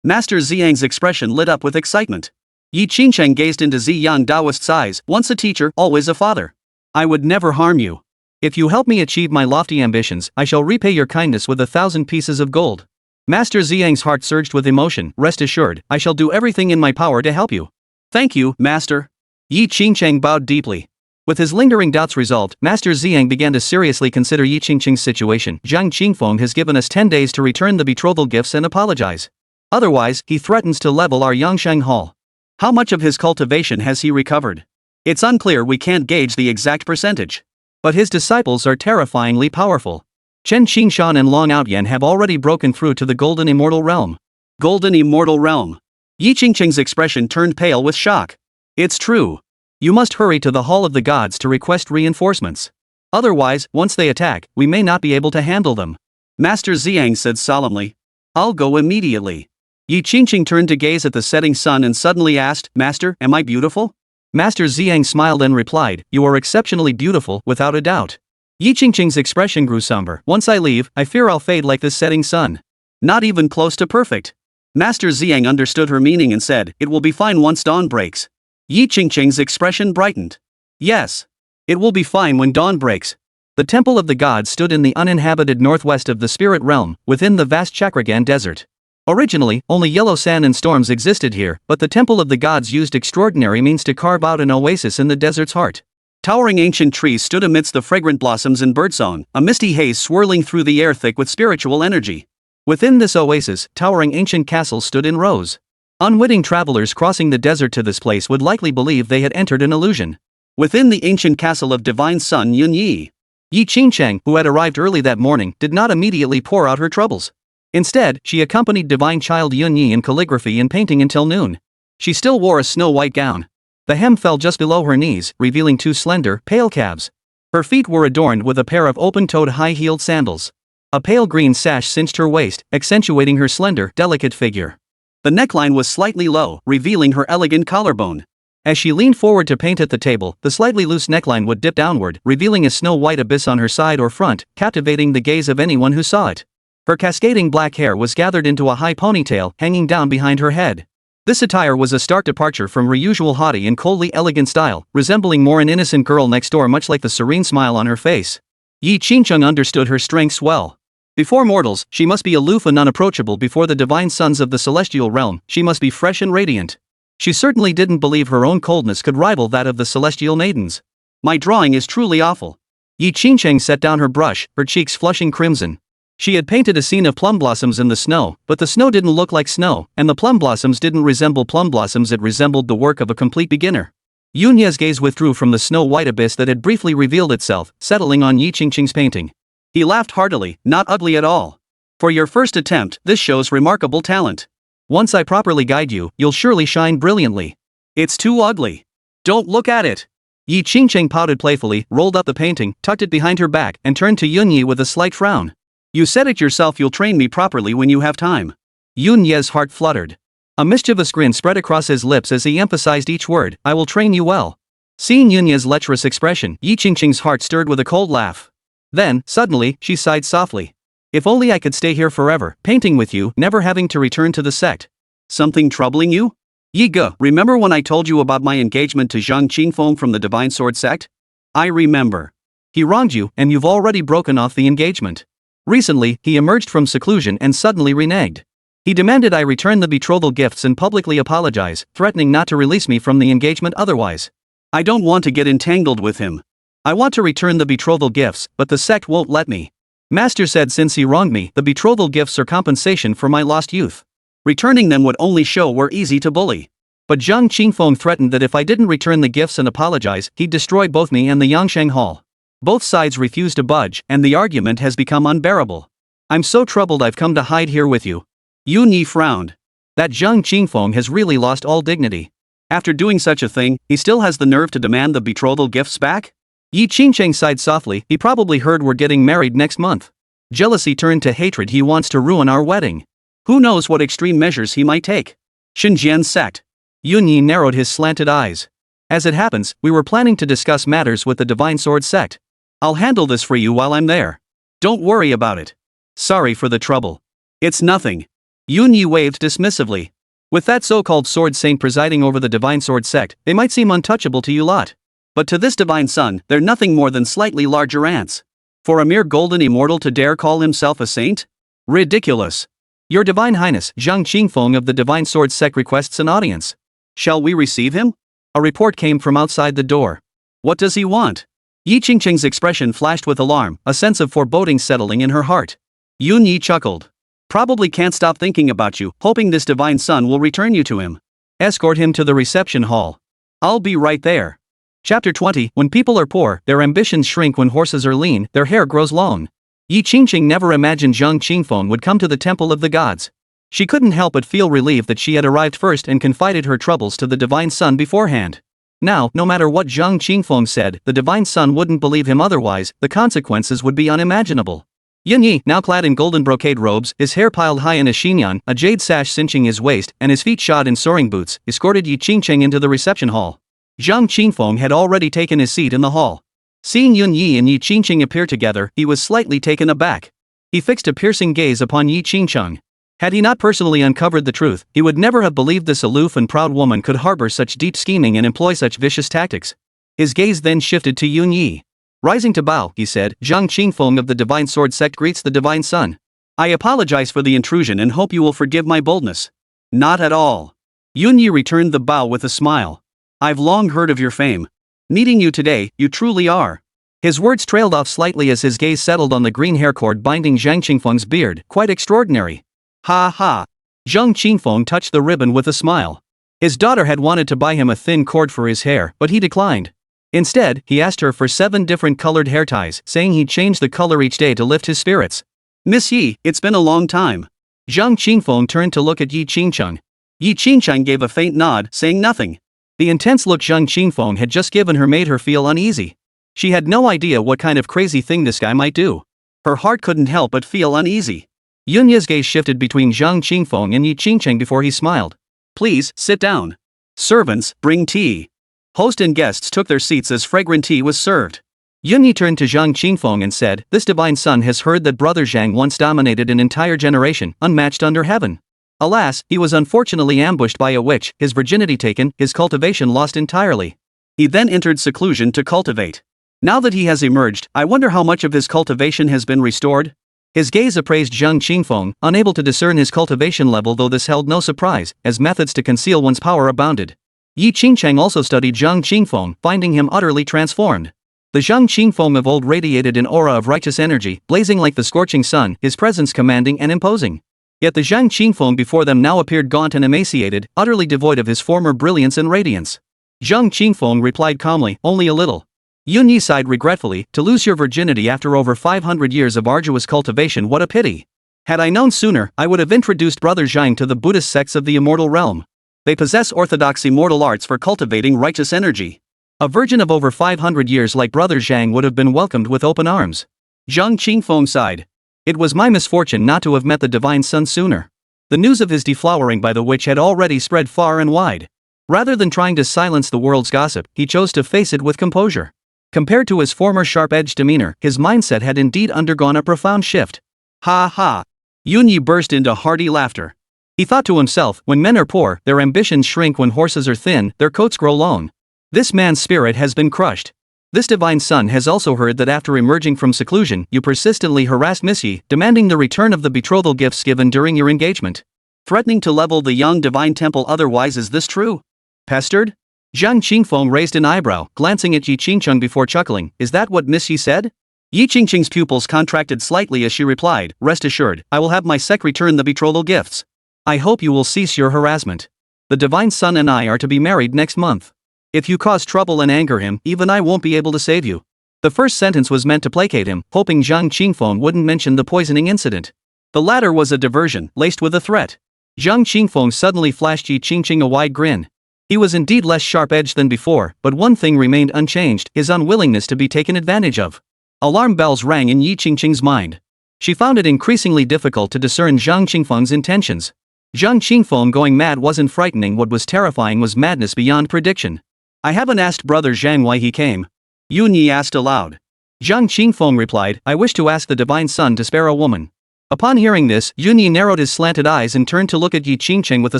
Master Ziyang's expression lit up with excitement. Yi Qingqing gazed into Ziyang Taoist's eyes, once a teacher, always a father. I would never harm you. If you help me achieve my lofty ambitions, I shall repay your kindness with 1,000 pieces of gold. Master Ziyang's heart surged with emotion. Rest assured, I shall do everything in my power to help you. Thank you, Master. Yi Qingqing bowed deeply. With his lingering doubts resolved, Master Ziyang began to seriously consider Yi Qingqing's situation. Zhang Qingfeng has given us 10 days to return the betrothal gifts and apologize. Otherwise, he threatens to level our Yangsheng Hall. How much of his cultivation has he recovered? It's unclear, we can't gauge the exact percentage. But his disciples are terrifyingly powerful. Chen Qingshan and Long Outyan have already broken through to the Golden Immortal Realm. Golden Immortal Realm. Yi Qingqing's expression turned pale with shock. It's true. You must hurry to the Hall of the Gods to request reinforcements. Otherwise, once they attack, we may not be able to handle them. Master Ziyang said solemnly. I'll go immediately. Yi Qingqing turned to gaze at the setting sun and suddenly asked, Master, am I beautiful? Master Ziyang smiled and replied, you are exceptionally beautiful, without a doubt. Yi Qingqing's expression grew somber. Once I leave, I fear I'll fade like this setting sun. Not even close to perfect. Master Ziyang understood her meaning and said, "It will be fine once dawn breaks." Yi Qingqing's expression brightened. "Yes. It will be fine when dawn breaks." The Temple of the Gods stood in the uninhabited northwest of the spirit realm, within the vast Chakragan desert. Originally, only yellow sand and storms existed here, but the Temple of the Gods used extraordinary means to carve out an oasis in the desert's heart. Towering ancient trees stood amidst the fragrant blossoms and birdsong, a misty haze swirling through the air thick with spiritual energy. Within this oasis, towering ancient castles stood in rows. Unwitting travelers crossing the desert to this place would likely believe they had entered an illusion. Within the ancient castle of Divine Sun Yunyi, Yi Qingcheng, who had arrived early that morning, did not immediately pour out her troubles. Instead, she accompanied Divine Child Yunyi in calligraphy and painting until noon. She still wore a snow-white gown. The hem fell just below her knees, revealing two slender, pale calves. Her feet were adorned with a pair of open-toed high-heeled sandals. A pale green sash cinched her waist, accentuating her slender, delicate figure. The neckline was slightly low, revealing her elegant collarbone. As she leaned forward to paint at the table, the slightly loose neckline would dip downward, revealing a snow-white abyss on her side or front, captivating the gaze of anyone who saw it. Her cascading black hair was gathered into a high ponytail, hanging down behind her head. This attire was a stark departure from her usual haughty and coldly elegant style, resembling more an innocent girl next door, much like the serene smile on her face. Yi Qingcheng understood her strengths well. Before mortals, she must be aloof and unapproachable. Before the divine sons of the celestial realm, she must be fresh and radiant. She certainly didn't believe her own coldness could rival that of the celestial maidens. "My drawing is truly awful." Yi Qingcheng set down her brush, her cheeks flushing crimson. She had painted a scene of plum blossoms in the snow, but the snow didn't look like snow, and the plum blossoms didn't resemble plum blossoms. It resembled the work of a complete beginner. Yunye's gaze withdrew from the snow-white abyss that had briefly revealed itself, settling on Yi Qingqing's painting. He laughed heartily, "Not ugly at all. For your first attempt, this shows remarkable talent. Once I properly guide you, you'll surely shine brilliantly." "It's too ugly. Don't look at it." Yi Qingqing pouted playfully, rolled up the painting, tucked it behind her back, and turned to Yunye with a slight frown. "You said it yourself, you'll train me properly when you have time." Yunye's heart fluttered. A mischievous grin spread across his lips as he emphasized each word, "I will train you well." Seeing Yunye's lecherous expression, Yi Qingqing's heart stirred with a cold laugh. Then, suddenly, she sighed softly. "If only I could stay here forever, painting with you, never having to return to the sect." "Something troubling you?" "Yi Ge, remember when I told you about my engagement to Zhang Qingfeng from the Divine Sword sect?" "I remember. He wronged you, and you've already broken off the engagement. Recently, he emerged from seclusion and suddenly reneged. He demanded I return the betrothal gifts and publicly apologize, threatening not to release me from the engagement otherwise. I don't want to get entangled with him. I want to return the betrothal gifts, but the sect won't let me. Master said since he wronged me, the betrothal gifts are compensation for my lost youth. Returning them would only show we're easy to bully. But Zhang Qingfeng threatened that if I didn't return the gifts and apologize, he'd destroy both me and the Yangsheng Hall. Both sides refuse to budge, and the argument has become unbearable. I'm so troubled I've come to hide here with you." Yunyi frowned. That Zhang Qingfeng has really lost all dignity. After doing such a thing, he still has the nerve to demand the betrothal gifts back? Yi Qingcheng sighed softly. "He probably heard we're getting married next month. Jealousy turned to hatred. He wants to ruin our wedding. Who knows what extreme measures he might take." Xinjian's sect. Yunyi narrowed his slanted eyes. "As it happens, we were planning to discuss matters with the Divine Sword sect. I'll handle this for you while I'm there. Don't worry about it." "Sorry for the trouble." "It's nothing." Yunyi waved dismissively. "With that so-called sword saint presiding over the Divine Sword sect, they might seem untouchable to you lot. But to this divine son, they're nothing more than slightly larger ants. For a mere golden immortal to dare call himself a saint? Ridiculous. Your Divine Highness, Zhang Qingfeng of the Divine Sword sect requests an audience." "Shall we receive him?" A report came from outside the door. "What does he want?" Yi Qingqing's expression flashed with alarm, a sense of foreboding settling in her heart. Yunyi chuckled. "Probably can't stop thinking about you, hoping this divine son will return you to him. Escort him to the reception hall. I'll be right there." Chapter 20. When people are poor, their ambitions shrink. When horses are lean, their hair grows long. Yi Qingqing never imagined Zhang Qingfeng would come to the Temple of the Gods. She couldn't help but feel relieved that she had arrived first and confided her troubles to the Divine Son beforehand. Now, no matter what Zhang Qingfeng said, the Divine Son wouldn't believe him. Otherwise, the consequences would be unimaginable. Yunyi, now clad in golden brocade robes, his hair piled high in a xinyan, a jade sash cinching his waist, and his feet shod in soaring boots, escorted Yi Qingqing into the reception hall. Zhang Qingfeng had already taken his seat in the hall. Seeing Yunyi and Yi Qingqing appear together, he was slightly taken aback. He fixed a piercing gaze upon Yi Qingqing. Had he not personally uncovered the truth, he would never have believed this aloof and proud woman could harbor such deep scheming and employ such vicious tactics. His gaze then shifted to Yun Yi. Rising to bow, he said, Zhang Qingfeng of the Divine Sword Sect greets the Divine Sun. I apologize for the intrusion and hope you will forgive my boldness. Not at all. Yun Yi returned the bow with a smile. I've long heard of your fame. Meeting you today, you truly are. His words trailed off slightly as his gaze settled on the green hair cord binding Zhang Qingfeng's beard. Quite extraordinary. Ha ha. Zhang Qingfeng touched the ribbon with a smile. His daughter had wanted to buy him a thin cord for his hair, but he declined. Instead, he asked her for 7 different colored hair ties, saying he'd change the color each day to lift his spirits. Miss Yi, it's been a long time. Zhang Qingfeng turned to look at Yi Qingcheng. Yi Qingcheng gave a faint nod, saying nothing. The intense look Zhang Qingfeng had just given her made her feel uneasy. She had no idea what kind of crazy thing this guy might do. Her heart couldn't help but feel uneasy. Yun Yi's gaze shifted between Zhang Qingfeng and Yi Qingcheng before he smiled. Please, sit down. Servants, bring tea. Host and guests took their seats as fragrant tea was served. Yun Yi turned to Zhang Qingfeng and said, This divine son has heard that Brother Zhang once dominated an entire generation, unmatched under heaven. Alas, he was unfortunately ambushed by a witch, his virginity taken, his cultivation lost entirely. He then entered seclusion to cultivate. Now that he has emerged, I wonder how much of his cultivation has been restored? His gaze appraised Zhang Qingfeng, unable to discern his cultivation level, though this held no surprise, as methods to conceal one's power abounded. Yi Qingcheng also studied Zhang Qingfeng, finding him utterly transformed. The Zhang Qingfeng of old radiated an aura of righteous energy, blazing like the scorching sun, his presence commanding and imposing. Yet the Zhang Qingfeng before them now appeared gaunt and emaciated, utterly devoid of his former brilliance and radiance. Zhang Qingfeng replied calmly, Only a little. Yun Yi sighed regretfully, To lose your virginity after over 500 years of arduous cultivation, what a pity. Had I known sooner, I would have introduced Brother Zhang to the Buddhist sects of the immortal realm. They possess orthodox immortal arts for cultivating righteous energy. A virgin of over 500 years like Brother Zhang would have been welcomed with open arms. Zhang Qingfeng sighed. It was my misfortune not to have met the Divine Son sooner. The news of his deflowering by the witch had already spread far and wide. Rather than trying to silence the world's gossip, he chose to face it with composure. Compared to his former sharp-edged demeanor, his mindset had indeed undergone a profound shift. Ha ha! Yun Yi burst into hearty laughter. He thought to himself, when men are poor, their ambitions shrink; when horses are thin, their coats grow long. This man's spirit has been crushed. This divine son has also heard that after emerging from seclusion, you persistently harassed Miss Yi, demanding the return of the betrothal gifts given during your engagement. Threatening to level the young divine temple otherwise, is this true? Pestered? Zhang Qingfeng raised an eyebrow, glancing at Yi Qingcheng before chuckling, Is that what Miss Yi said? Yi Qingcheng's pupils contracted slightly as she replied, Rest assured, I will have my sect return the betrothal gifts. I hope you will cease your harassment. The divine son and I are to be married next month. If you cause trouble and anger him, even I won't be able to save you. The first sentence was meant to placate him, hoping Zhang Qingfeng wouldn't mention the poisoning incident. The latter was a diversion, laced with a threat. Zhang Qingfeng suddenly flashed Yi Qingcheng a wide grin. He was indeed less sharp-edged than before, but one thing remained unchanged, his unwillingness to be taken advantage of. Alarm bells rang in Yi Qingcheng's mind. She found it increasingly difficult to discern Zhang Qingfeng's intentions. Zhang Qingfeng going mad wasn't frightening; what was terrifying was madness beyond prediction. I haven't asked Brother Zhang why he came. Yun Yi asked aloud. Zhang Qingfeng replied, I wish to ask the Divine Son to spare a woman. Upon hearing this, Yun Yi narrowed his slanted eyes and turned to look at Yi Qingcheng with a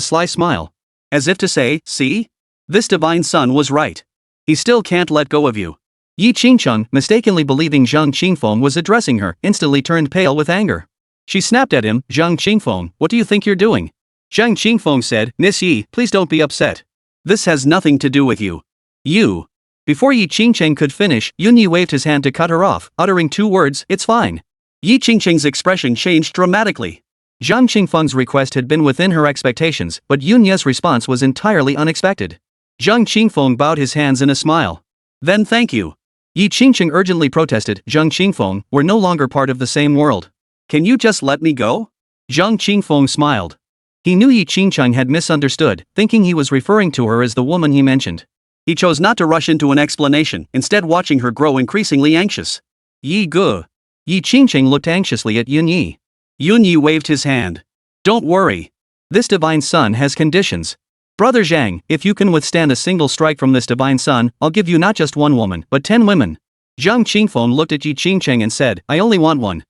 sly smile. As if to say, see? This divine son was right. He still can't let go of you. Yi Qingcheng, mistakenly believing Zhang Qingfeng was addressing her, instantly turned pale with anger. She snapped at him, Zhang Qingfeng, what do you think you're doing? Zhang Qingfeng said, Miss Yi, please don't be upset. This has nothing to do with you. You. Before Yi Qingcheng could finish, Yun Yi waved his hand to cut her off, uttering 2 words, It's fine. Yi Qingcheng's expression changed dramatically. Zhang Qingfeng's request had been within her expectations, but Yun Yi's response was entirely unexpected. Zhang Qingfeng bowed his hands in a smile. Then thank you. Yi Qingcheng urgently protested, Zhang Qingfeng, we're no longer part of the same world. Can you just let me go? Zhang Qingfeng smiled. He knew Yi Qingcheng had misunderstood, thinking he was referring to her as the woman he mentioned. He chose not to rush into an explanation, instead watching her grow increasingly anxious. Yi Ge. Yi Qingcheng looked anxiously at Yun Yi. Yun Yi waved his hand. Don't worry. This divine son has conditions. Brother Zhang, if you can withstand a single strike from this divine son, I'll give you not just 1 woman, but 10 women. Zhang Qingfeng looked at Yi Qingcheng and said, I only want one.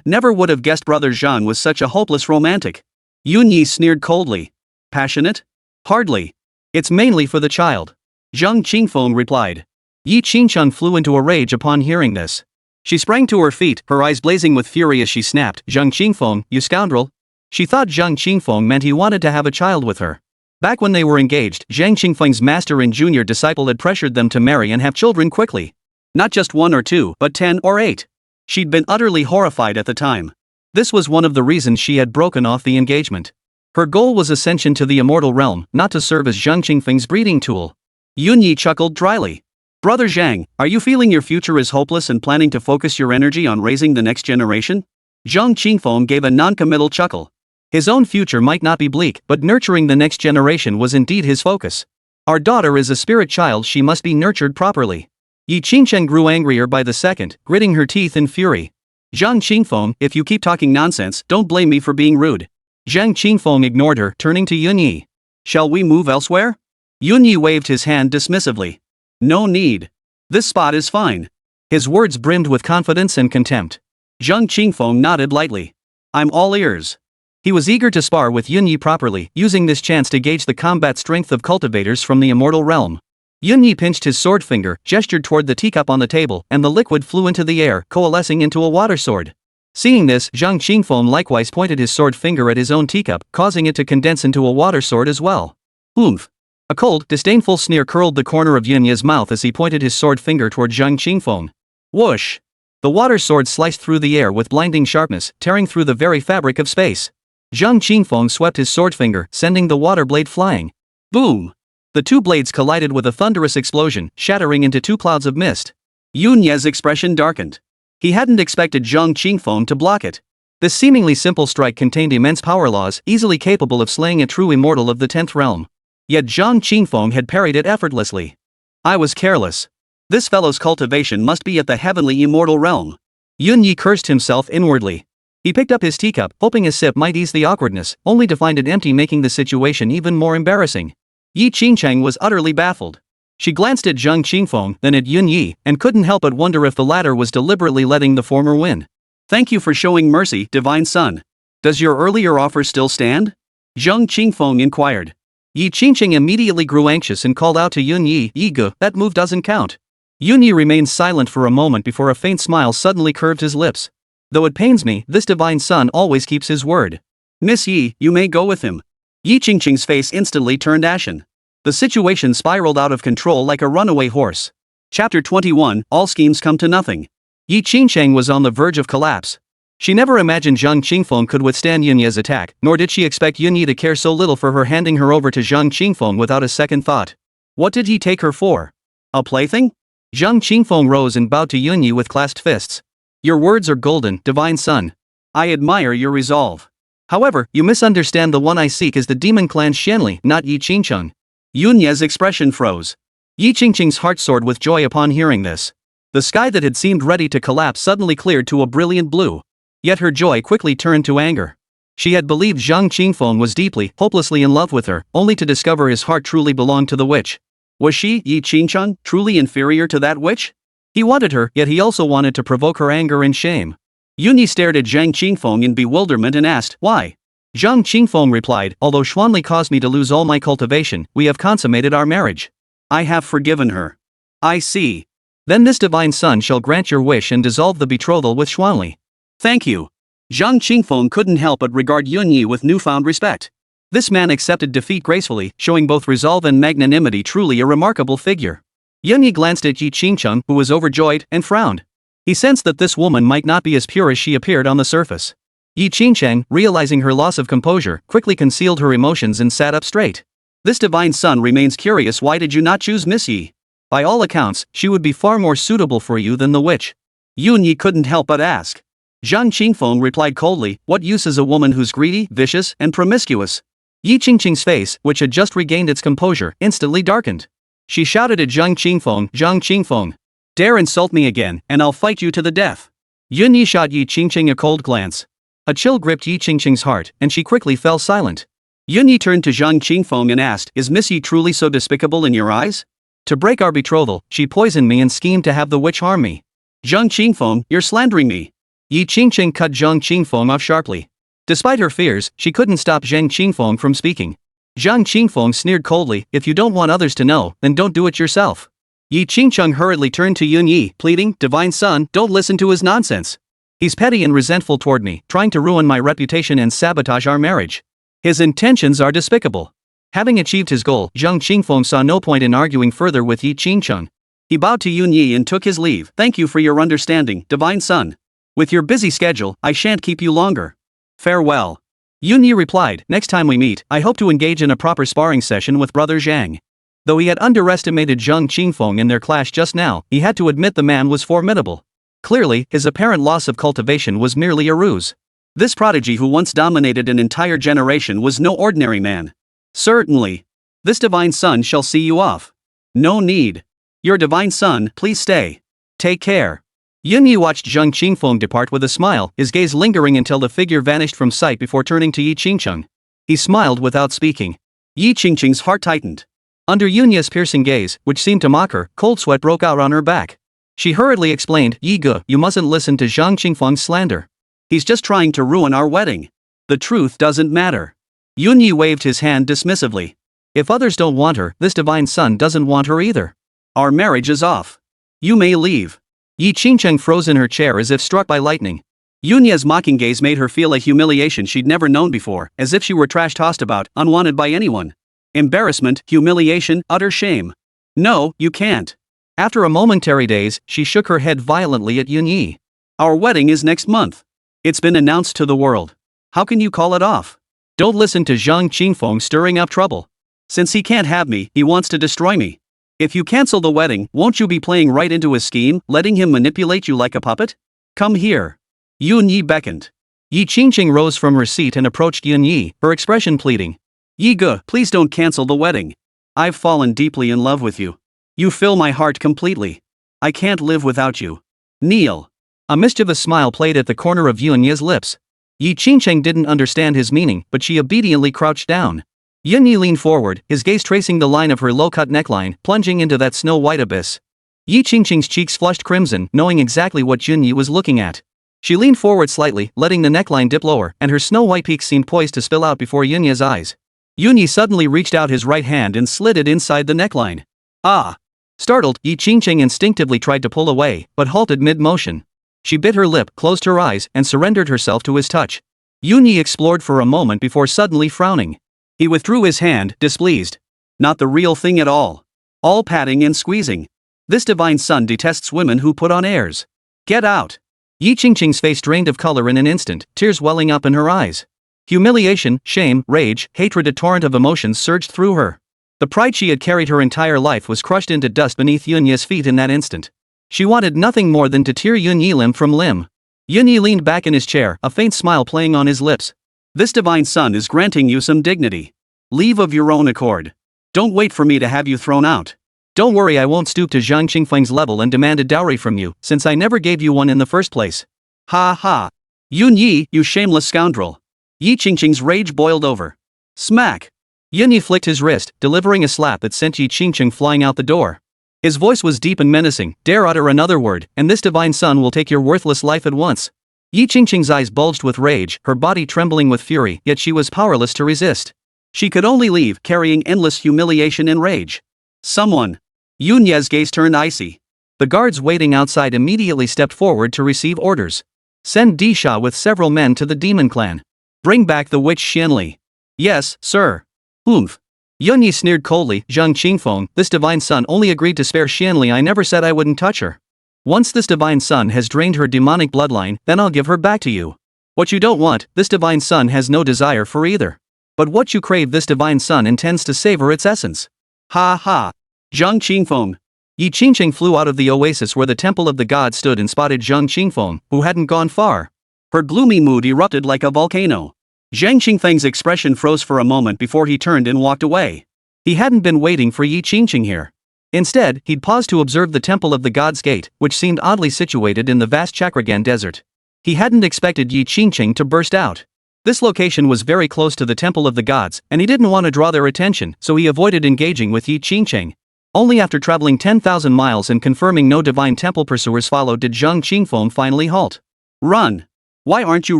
Never would have guessed Brother Zhang was such a hopeless romantic. Yunyi sneered coldly. Passionate? Hardly. It's mainly for the child. Zhang Qingfeng replied. Yi Qingchun flew into a rage upon hearing this. She sprang to her feet, her eyes blazing with fury as she snapped, Zhang Qingfeng, you scoundrel. She thought Zhang Qingfeng meant he wanted to have a child with her. Back when they were engaged, Zhang Qingfeng's master and junior disciple had pressured them to marry and have children quickly. Not just 1 or 2, but 10 or 8. She'd been utterly horrified at the time. This was one of the reasons she had broken off the engagement. Her goal was ascension to the immortal realm, not to serve as Zhang Qingfeng's breeding tool. Yunyi chuckled dryly. Brother Zhang, are you feeling your future is hopeless and planning to focus your energy on raising the next generation? Zhang Qingfeng gave a non-committal chuckle. His own future might not be bleak, but nurturing the next generation was indeed his focus. Our daughter is a spirit child, she must be nurtured properly. Yi Qingcheng grew angrier by the second, gritting her teeth in fury. Zhang Qingfeng, if you keep talking nonsense, don't blame me for being rude. Zhang Qingfeng ignored her, turning to Yunyi. Shall we move elsewhere? Yunyi waved his hand dismissively. No need. This spot is fine. His words brimmed with confidence and contempt. Zhang Qingfeng nodded lightly. I'm all ears. He was eager to spar with Yunyi properly, using this chance to gauge the combat strength of cultivators from the immortal realm. Yunyi pinched his sword finger, gestured toward the teacup on the table, and the liquid flew into the air, coalescing into a water sword. Seeing this, Zhang Qingfeng likewise pointed his sword finger at his own teacup, causing it to condense into a water sword as well. Oomph! A cold, disdainful sneer curled the corner of Yunyi's mouth as he pointed his sword finger toward Zhang Qingfeng. Whoosh! The water sword sliced through the air with blinding sharpness, tearing through the very fabric of space. Zhang Qingfeng swept his sword finger, sending the water blade flying. Boom! The two blades collided with a thunderous explosion, shattering into 2 clouds of mist. Yunyi's expression darkened. He hadn't expected Zhang Qingfeng to block it. This seemingly simple strike contained immense power laws, easily capable of slaying a true immortal of the 10th realm. Yet Zhang Qingfeng had parried it effortlessly. I was careless. This fellow's cultivation must be at the heavenly immortal realm. Yunyi cursed himself inwardly. He picked up his teacup, hoping a sip might ease the awkwardness, only to find it empty, making the situation even more embarrassing. Yi Qingcheng was utterly baffled. She glanced at Zhang Qingfeng, then at Yunyi, and couldn't help but wonder if the latter was deliberately letting the former win. Thank you for showing mercy, divine son. Does your earlier offer still stand? Zhang Qingfeng inquired. Yi Qingcheng immediately grew anxious and called out to Yunyi, Yigu, that move doesn't count. Yunyi remained silent for a moment before a faint smile suddenly curved his lips. Though it pains me, this divine son always keeps his word. Miss Yi, you may go with him. Yi Qingcheng's face instantly turned ashen. The situation spiraled out of control like a runaway horse. Chapter 21, All schemes come to nothing. Yi Qingcheng was on the verge of collapse. She never imagined Zhang Qingfeng could withstand Yunyi's attack, nor did she expect Yunyi to care so little for her, handing her over to Zhang Qingfeng without a second thought. What did he take her for? A plaything? Zhang Qingfeng rose and bowed to Yunyi with clasped fists. Your words are golden, divine son. I admire your resolve. However, you misunderstand. The one I seek is the demon clan Xuanli, not Yi Qingcheng. Yunyi's expression froze. Yi Qingcheng's heart soared with joy upon hearing this. The sky that had seemed ready to collapse suddenly cleared to a brilliant blue. Yet her joy quickly turned to anger. She had believed Zhang Qingfeng was deeply, hopelessly in love with her, only to discover his heart truly belonged to the witch. Was she, Yi Qingcheng, truly inferior to that witch? He wanted her, yet he also wanted to provoke her anger and shame. Yunyi stared at Zhang Qingfeng in bewilderment and asked, why? Zhang Qingfeng replied, although Xuanli caused me to lose all my cultivation, we have consummated our marriage. I have forgiven her. I see. Then this divine son shall grant your wish and dissolve the betrothal with Xuanli. Thank you. Zhang Qingfeng couldn't help but regard Yunyi with newfound respect. This man accepted defeat gracefully, showing both resolve and magnanimity, truly a remarkable figure. Yunyi glanced at Yi Qingcheng, who was overjoyed, and frowned. He sensed that this woman might not be as pure as she appeared on the surface. Yi Qingcheng, realizing her loss of composure, quickly concealed her emotions and sat up straight. This divine son remains curious. Why did you not choose Miss Yi? By all accounts, she would be far more suitable for you than the witch. Yunyi couldn't help but ask. Zhang Qingfeng replied coldly, what use is a woman who's greedy, vicious, and promiscuous? Yi Qingcheng's face, which had just regained its composure, instantly darkened. She shouted at Zhang Qingfeng, dare insult me again, and I'll fight you to the death. Yunyi shot Yi Qingcheng a cold glance. A chill gripped Yi Qingcheng's heart, and she quickly fell silent. Yunyi turned to Zhang Qingfeng and asked, is Miss Yi truly so despicable in your eyes? To break our betrothal, she poisoned me and schemed to have the witch harm me. Zhang Qingfeng, you're slandering me. Yi Qingcheng cut Zhang Qingfeng off sharply. Despite her fears, she couldn't stop Zhang Qingfeng from speaking. Zhang Qingfeng sneered coldly, if you don't want others to know, then don't do it yourself. Yi Qingcheng hurriedly turned to Yun Yi, pleading, Divine Son, don't listen to his nonsense. He's petty and resentful toward me, trying to ruin my reputation and sabotage our marriage. His intentions are despicable. Having achieved his goal, Zhang Qingfeng saw no point in arguing further with Yi Qingcheng. He bowed to Yun Yi and took his leave. Thank you for your understanding, Divine Son. With your busy schedule, I shan't keep you longer. Farewell. Yun Yi replied, next time we meet, I hope to engage in a proper sparring session with Brother Zhang. Though he had underestimated Zhang Qingfeng in their clash just now, he had to admit the man was formidable. Clearly, his apparent loss of cultivation was merely a ruse. This prodigy who once dominated an entire generation was no ordinary man. Certainly. This Divine Son shall see you off. No need. Your Divine Son, please stay. Take care. Yun Yi watched Zhang Qingfeng depart with a smile, his gaze lingering until the figure vanished from sight before turning to Yi Qingcheng. He smiled without speaking. Yi Qingcheng's heart tightened. Under Yun Yi's piercing gaze, which seemed to mock her, cold sweat broke out on her back. She hurriedly explained, Yi Ge, you mustn't listen to Zhang Qingfeng's slander. He's just trying to ruin our wedding. The truth doesn't matter. Yun Yi waved his hand dismissively. If others don't want her, this Divine Son doesn't want her either. Our marriage is off. You may leave. Yi Qingcheng froze in her chair as if struck by lightning. Yun Yi's mocking gaze made her feel a humiliation she'd never known before, as if she were trash-tossed about, unwanted by anyone. Embarrassment, humiliation, utter shame. No, you can't. After a momentary daze, she shook her head violently at Yun Yi. Our wedding is next month. It's been announced to the world. How can you call it off? Don't listen to Zhang Qingfeng stirring up trouble. Since he can't have me, he wants to destroy me. If you cancel the wedding, won't you be playing right into his scheme, letting him manipulate you like a puppet? Come here. Yun Yi beckoned. Yi Qingcheng rose from her seat and approached Yun Yi, her expression pleading. Yi Ge, please don't cancel the wedding. I've fallen deeply in love with you. You fill my heart completely. I can't live without you. Kneel. A mischievous smile played at the corner of Yun Yi's lips. Yi Qingcheng didn't understand his meaning, but she obediently crouched down. Yun Yi leaned forward, his gaze tracing the line of her low-cut neckline, plunging into that snow-white abyss. Yi Qingcheng's cheeks flushed crimson, knowing exactly what Yun Yi was looking at. She leaned forward slightly, letting the neckline dip lower, and her snow-white peaks seemed poised to spill out before Yun Yi's eyes. Yun Yi suddenly reached out his right hand and slid it inside the neckline. Ah! Startled, Yi Qingcheng instinctively tried to pull away, but halted mid-motion. She bit her lip, closed her eyes, and surrendered herself to his touch. Yun Yi explored for a moment before suddenly frowning. He withdrew his hand, displeased. Not the real thing at all. All patting and squeezing. This Divine Son detests women who put on airs. Get out. Yi Qingcheng's face drained of color in an instant, tears welling up in her eyes. Humiliation, shame, rage, hatred, a torrent of emotions surged through her. The pride she had carried her entire life was crushed into dust beneath Yun Yi's feet in that instant. She wanted nothing more than to tear Yun Yi limb from limb. Yun Yi leaned back in his chair, a faint smile playing on his lips. This Divine Son is granting you some dignity. Leave of your own accord. Don't wait for me to have you thrown out. Don't worry, I won't stoop to Zhang Qingfeng's level and demand a dowry from you, since I never gave you one in the first place. Ha ha. Yun Yi, you shameless scoundrel. Yi Qingcheng's rage boiled over. Smack. Yun Yi flicked his wrist, delivering a slap that sent Yi Qingcheng flying out the door. His voice was deep and menacing, dare utter another word, and this Divine Son will take your worthless life at once. Yi Qingcheng's eyes bulged with rage, her body trembling with fury, yet she was powerless to resist. She could only leave, carrying endless humiliation and rage. Someone. Yun Yi's gaze turned icy. The guards waiting outside immediately stepped forward to receive orders. Send Disha with several men to the demon clan. Bring back the witch Xuanli. Yes, sir. Oomph. Yun Yi sneered coldly, Zhang Qingfeng, this Divine Son only agreed to spare Xuanli, I never said I wouldn't touch her. Once this Divine Son has drained her demonic bloodline, then I'll give her back to you. What you don't want, this Divine Son has no desire for either. But what you crave, this Divine Son intends to savor its essence. Ha ha. Zhang Qingfeng. Yi Qingcheng flew out of the oasis where the temple of the god stood and spotted Zhang Qingfeng, who hadn't gone far. Her gloomy mood erupted like a volcano. Zhang Qingfeng's expression froze for a moment before he turned and walked away. He hadn't been waiting for Yi Qingcheng here. Instead, he'd paused to observe the temple of the God's Gate, which seemed oddly situated in the vast Chakragan desert. He hadn't expected Yi Qingcheng to burst out. This location was very close to the temple of the gods, and he didn't want to draw their attention, so he avoided engaging with Yi Qingcheng. Only after traveling 10,000 miles and confirming no divine temple pursuers followed did Zhang Qingfeng finally halt. Run! Why aren't you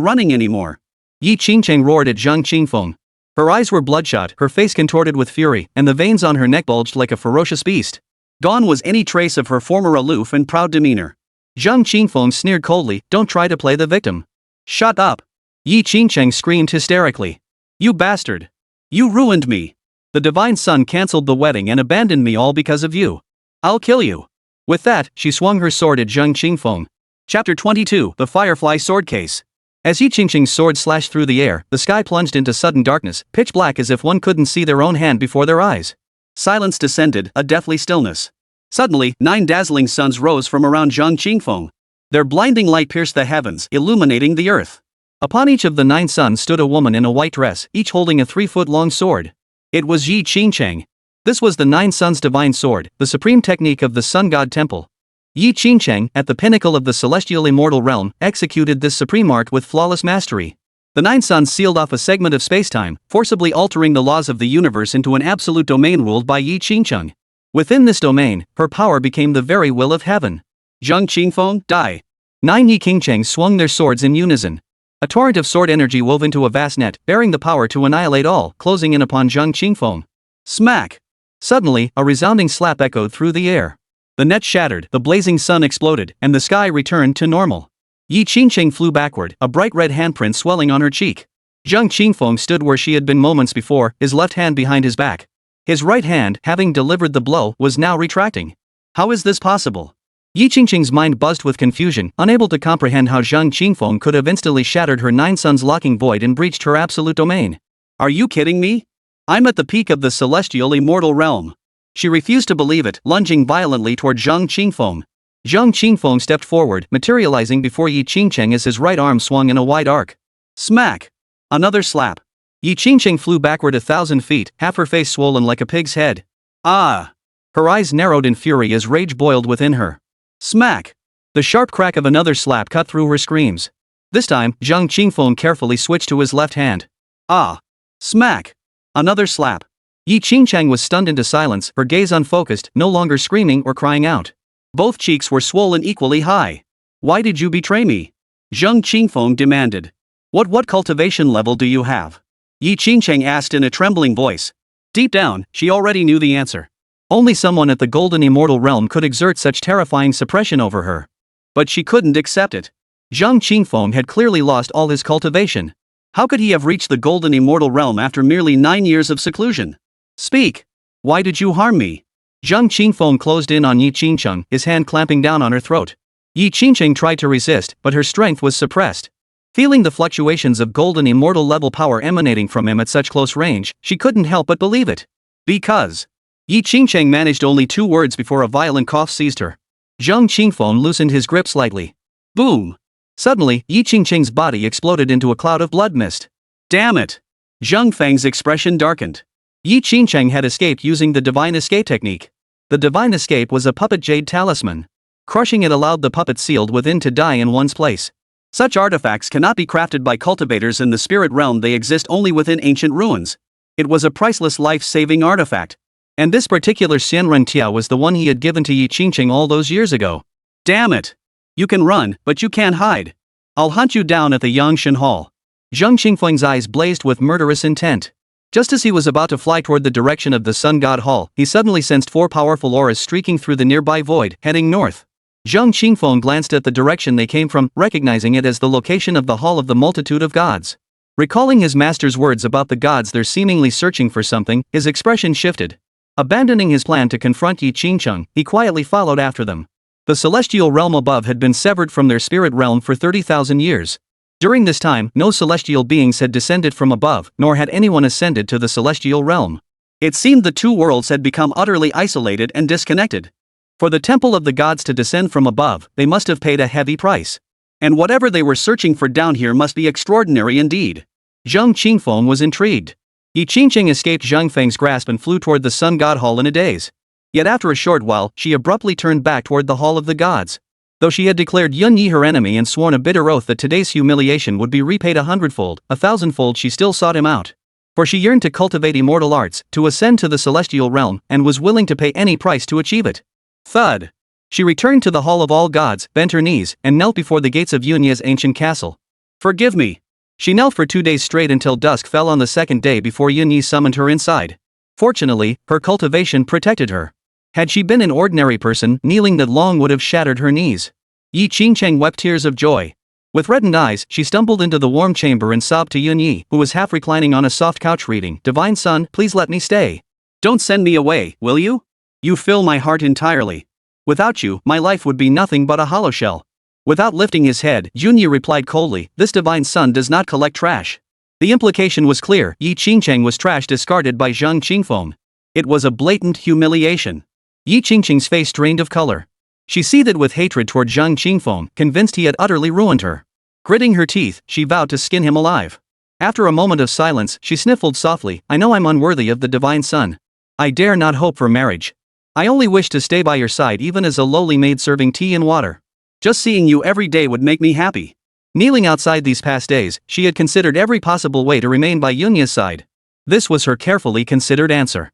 running anymore? Yi Qingcheng roared at Zhang Qingfeng. Her eyes were bloodshot, her face contorted with fury, and the veins on her neck bulged like a ferocious beast. Gone was any trace of her former aloof and proud demeanor. Zhang Qingfeng sneered coldly, "Don't try to play the victim." "Shut up!" Yi Qingcheng screamed hysterically. "You bastard! You ruined me! The Divine Son cancelled the wedding and abandoned me all because of you. I'll kill you." With that, she swung her sword at Zhang Qingfeng. Chapter 22: The Firefly Sword Case. As Yi Qingcheng's sword slashed through the air, the sky plunged into sudden darkness, pitch black as if one couldn't see their own hand before their eyes. Silence descended, a deathly stillness. Suddenly, 9 dazzling suns rose from around Zhang Qingfeng. Their blinding light pierced the heavens, illuminating the earth. Upon each of the 9 suns stood a woman in a white dress, each holding a 3-foot-long sword. It was Yi Qingcheng. This was the 9 suns' divine sword, the supreme technique of the Sun God Temple. Yi Qingcheng, at the pinnacle of the celestial immortal realm, executed this supreme art with flawless mastery. The 9 suns sealed off a segment of spacetime, forcibly altering the laws of the universe into an absolute domain ruled by Yi Qingcheng. Within this domain, her power became the very will of heaven. Zhang Qingfeng, die! 9 Yi Qingcheng swung their swords in unison. A torrent of sword energy wove into a vast net, bearing the power to annihilate all, closing in upon Zhang Qingfeng. Smack! Suddenly, a resounding slap echoed through the air. The net shattered, the blazing sun exploded, and the sky returned to normal. Yi Qingcheng flew backward, a bright red handprint swelling on her cheek. Zhang Qingfeng stood where she had been moments before, his left hand behind his back. His right hand, having delivered the blow, was now retracting. How is this possible? Yi Qingcheng's mind buzzed with confusion, unable to comprehend how Zhang Qingfeng could have instantly shattered her 9 suns locking void and breached her absolute domain. Are you kidding me? I'm at the peak of the celestial immortal realm. She refused to believe it, lunging violently toward Zhang Qingfeng. Zhang Qingfeng stepped forward, materializing before Yi Qingcheng as his right arm swung in a wide arc. Smack! Another slap. Yi Qingcheng flew backward 1,000 feet, half her face swollen like a pig's head. Ah! Her eyes narrowed in fury as rage boiled within her. Smack! The sharp crack of another slap cut through her screams. This time, Zhang Qingfeng carefully switched to his left hand. Ah! Smack! Another slap. Yi Qingcheng was stunned into silence, her gaze unfocused, no longer screaming or crying out. Both cheeks were swollen equally high. Why did you betray me? Zhang Qingfeng demanded. What cultivation level do you have? Yi Qingcheng asked in a trembling voice. Deep down, she already knew the answer. Only someone at the golden immortal realm could exert such terrifying suppression over her. But she couldn't accept it. Zhang Qingfeng had clearly lost all his cultivation. How could he have reached the golden immortal realm after merely 9 years of seclusion? Speak! Why did you harm me? Zhang Qingfeng closed in on Yi Qingcheng, his hand clamping down on her throat. Yi Qingcheng tried to resist, but her strength was suppressed. Feeling the fluctuations of golden immortal level power emanating from him at such close range, she couldn't help but believe it. Because. Yi Qingcheng managed only 2 words before a violent cough seized her. Zhang Qingfeng loosened his grip slightly. Boom! Suddenly, Yi Qingcheng's body exploded into a cloud of blood mist. Damn it! Zhang Feng's expression darkened. Yi Qingcheng had escaped using the Divine Escape technique. The Divine Escape was a puppet jade talisman. Crushing it allowed the puppet sealed within to die in one's place. Such artifacts cannot be crafted by cultivators in the spirit realm, they exist only within ancient ruins. It was a priceless life-saving artifact. And this particular Xianren Tia was the one he had given to Yi Qingcheng all those years ago. Damn it! You can run, but you can't hide. I'll hunt you down at the Yangshan Hall. Zhang Qingfeng's eyes blazed with murderous intent. Just as he was about to fly toward the direction of the Sun God Hall, he suddenly sensed 4 powerful auras streaking through the nearby void, heading north. Zhang Qingfeng glanced at the direction they came from, recognizing it as the location of the Hall of the Multitude of Gods. Recalling his master's words about the gods there seemingly searching for something, his expression shifted. Abandoning his plan to confront Yi Qingcheng, he quietly followed after them. The celestial realm above had been severed from their spirit realm for 30,000 years. During this time, no celestial beings had descended from above, nor had anyone ascended to the celestial realm. It seemed the 2 worlds had become utterly isolated and disconnected. For the temple of the gods to descend from above, they must have paid a heavy price. And whatever they were searching for down here must be extraordinary indeed. Zhang Qingfeng was intrigued. Yi Qingcheng escaped Zhang Feng's grasp and flew toward the Sun God Hall in a daze. Yet after a short while, she abruptly turned back toward the Hall of the Gods. Though she had declared Yun Yi her enemy and sworn a bitter oath that today's humiliation would be repaid 100-fold, 1,000-fold, she still sought him out. For she yearned to cultivate immortal arts, to ascend to the celestial realm, and was willing to pay any price to achieve it. Thud! She returned to the Hall of all Gods, bent her knees, and knelt before the gates of Yunye's ancient castle. Forgive me! She knelt for 2 days straight until dusk fell on the second day before Yunyi summoned her inside. Fortunately, her cultivation protected her. Had she been an ordinary person, kneeling that long would have shattered her knees. Yi Qingcheng wept tears of joy. With reddened eyes, she stumbled into the warm chamber and sobbed to Yunyi, who was half reclining on a soft couch reading, "Divine Son, please let me stay. Don't send me away, will you? You fill my heart entirely. Without you, my life would be nothing but a hollow shell." Without lifting his head, Yunyi replied coldly, "This divine son does not collect trash." The implication was clear: Yi Qingcheng was trash discarded by Zhang Qingfeng. It was a blatant humiliation. Yi Qingcheng's face drained of color. She seethed with hatred toward Zhang Qingfeng, convinced he had utterly ruined her. Gritting her teeth, she vowed to skin him alive. After a moment of silence, she sniffled softly, "I know I'm unworthy of the divine son. I dare not hope for marriage. I only wish to stay by your side even as a lowly maid serving tea and water. Just seeing you every day would make me happy." Kneeling outside these past days, she had considered every possible way to remain by Yunyi's side. This was her carefully considered answer.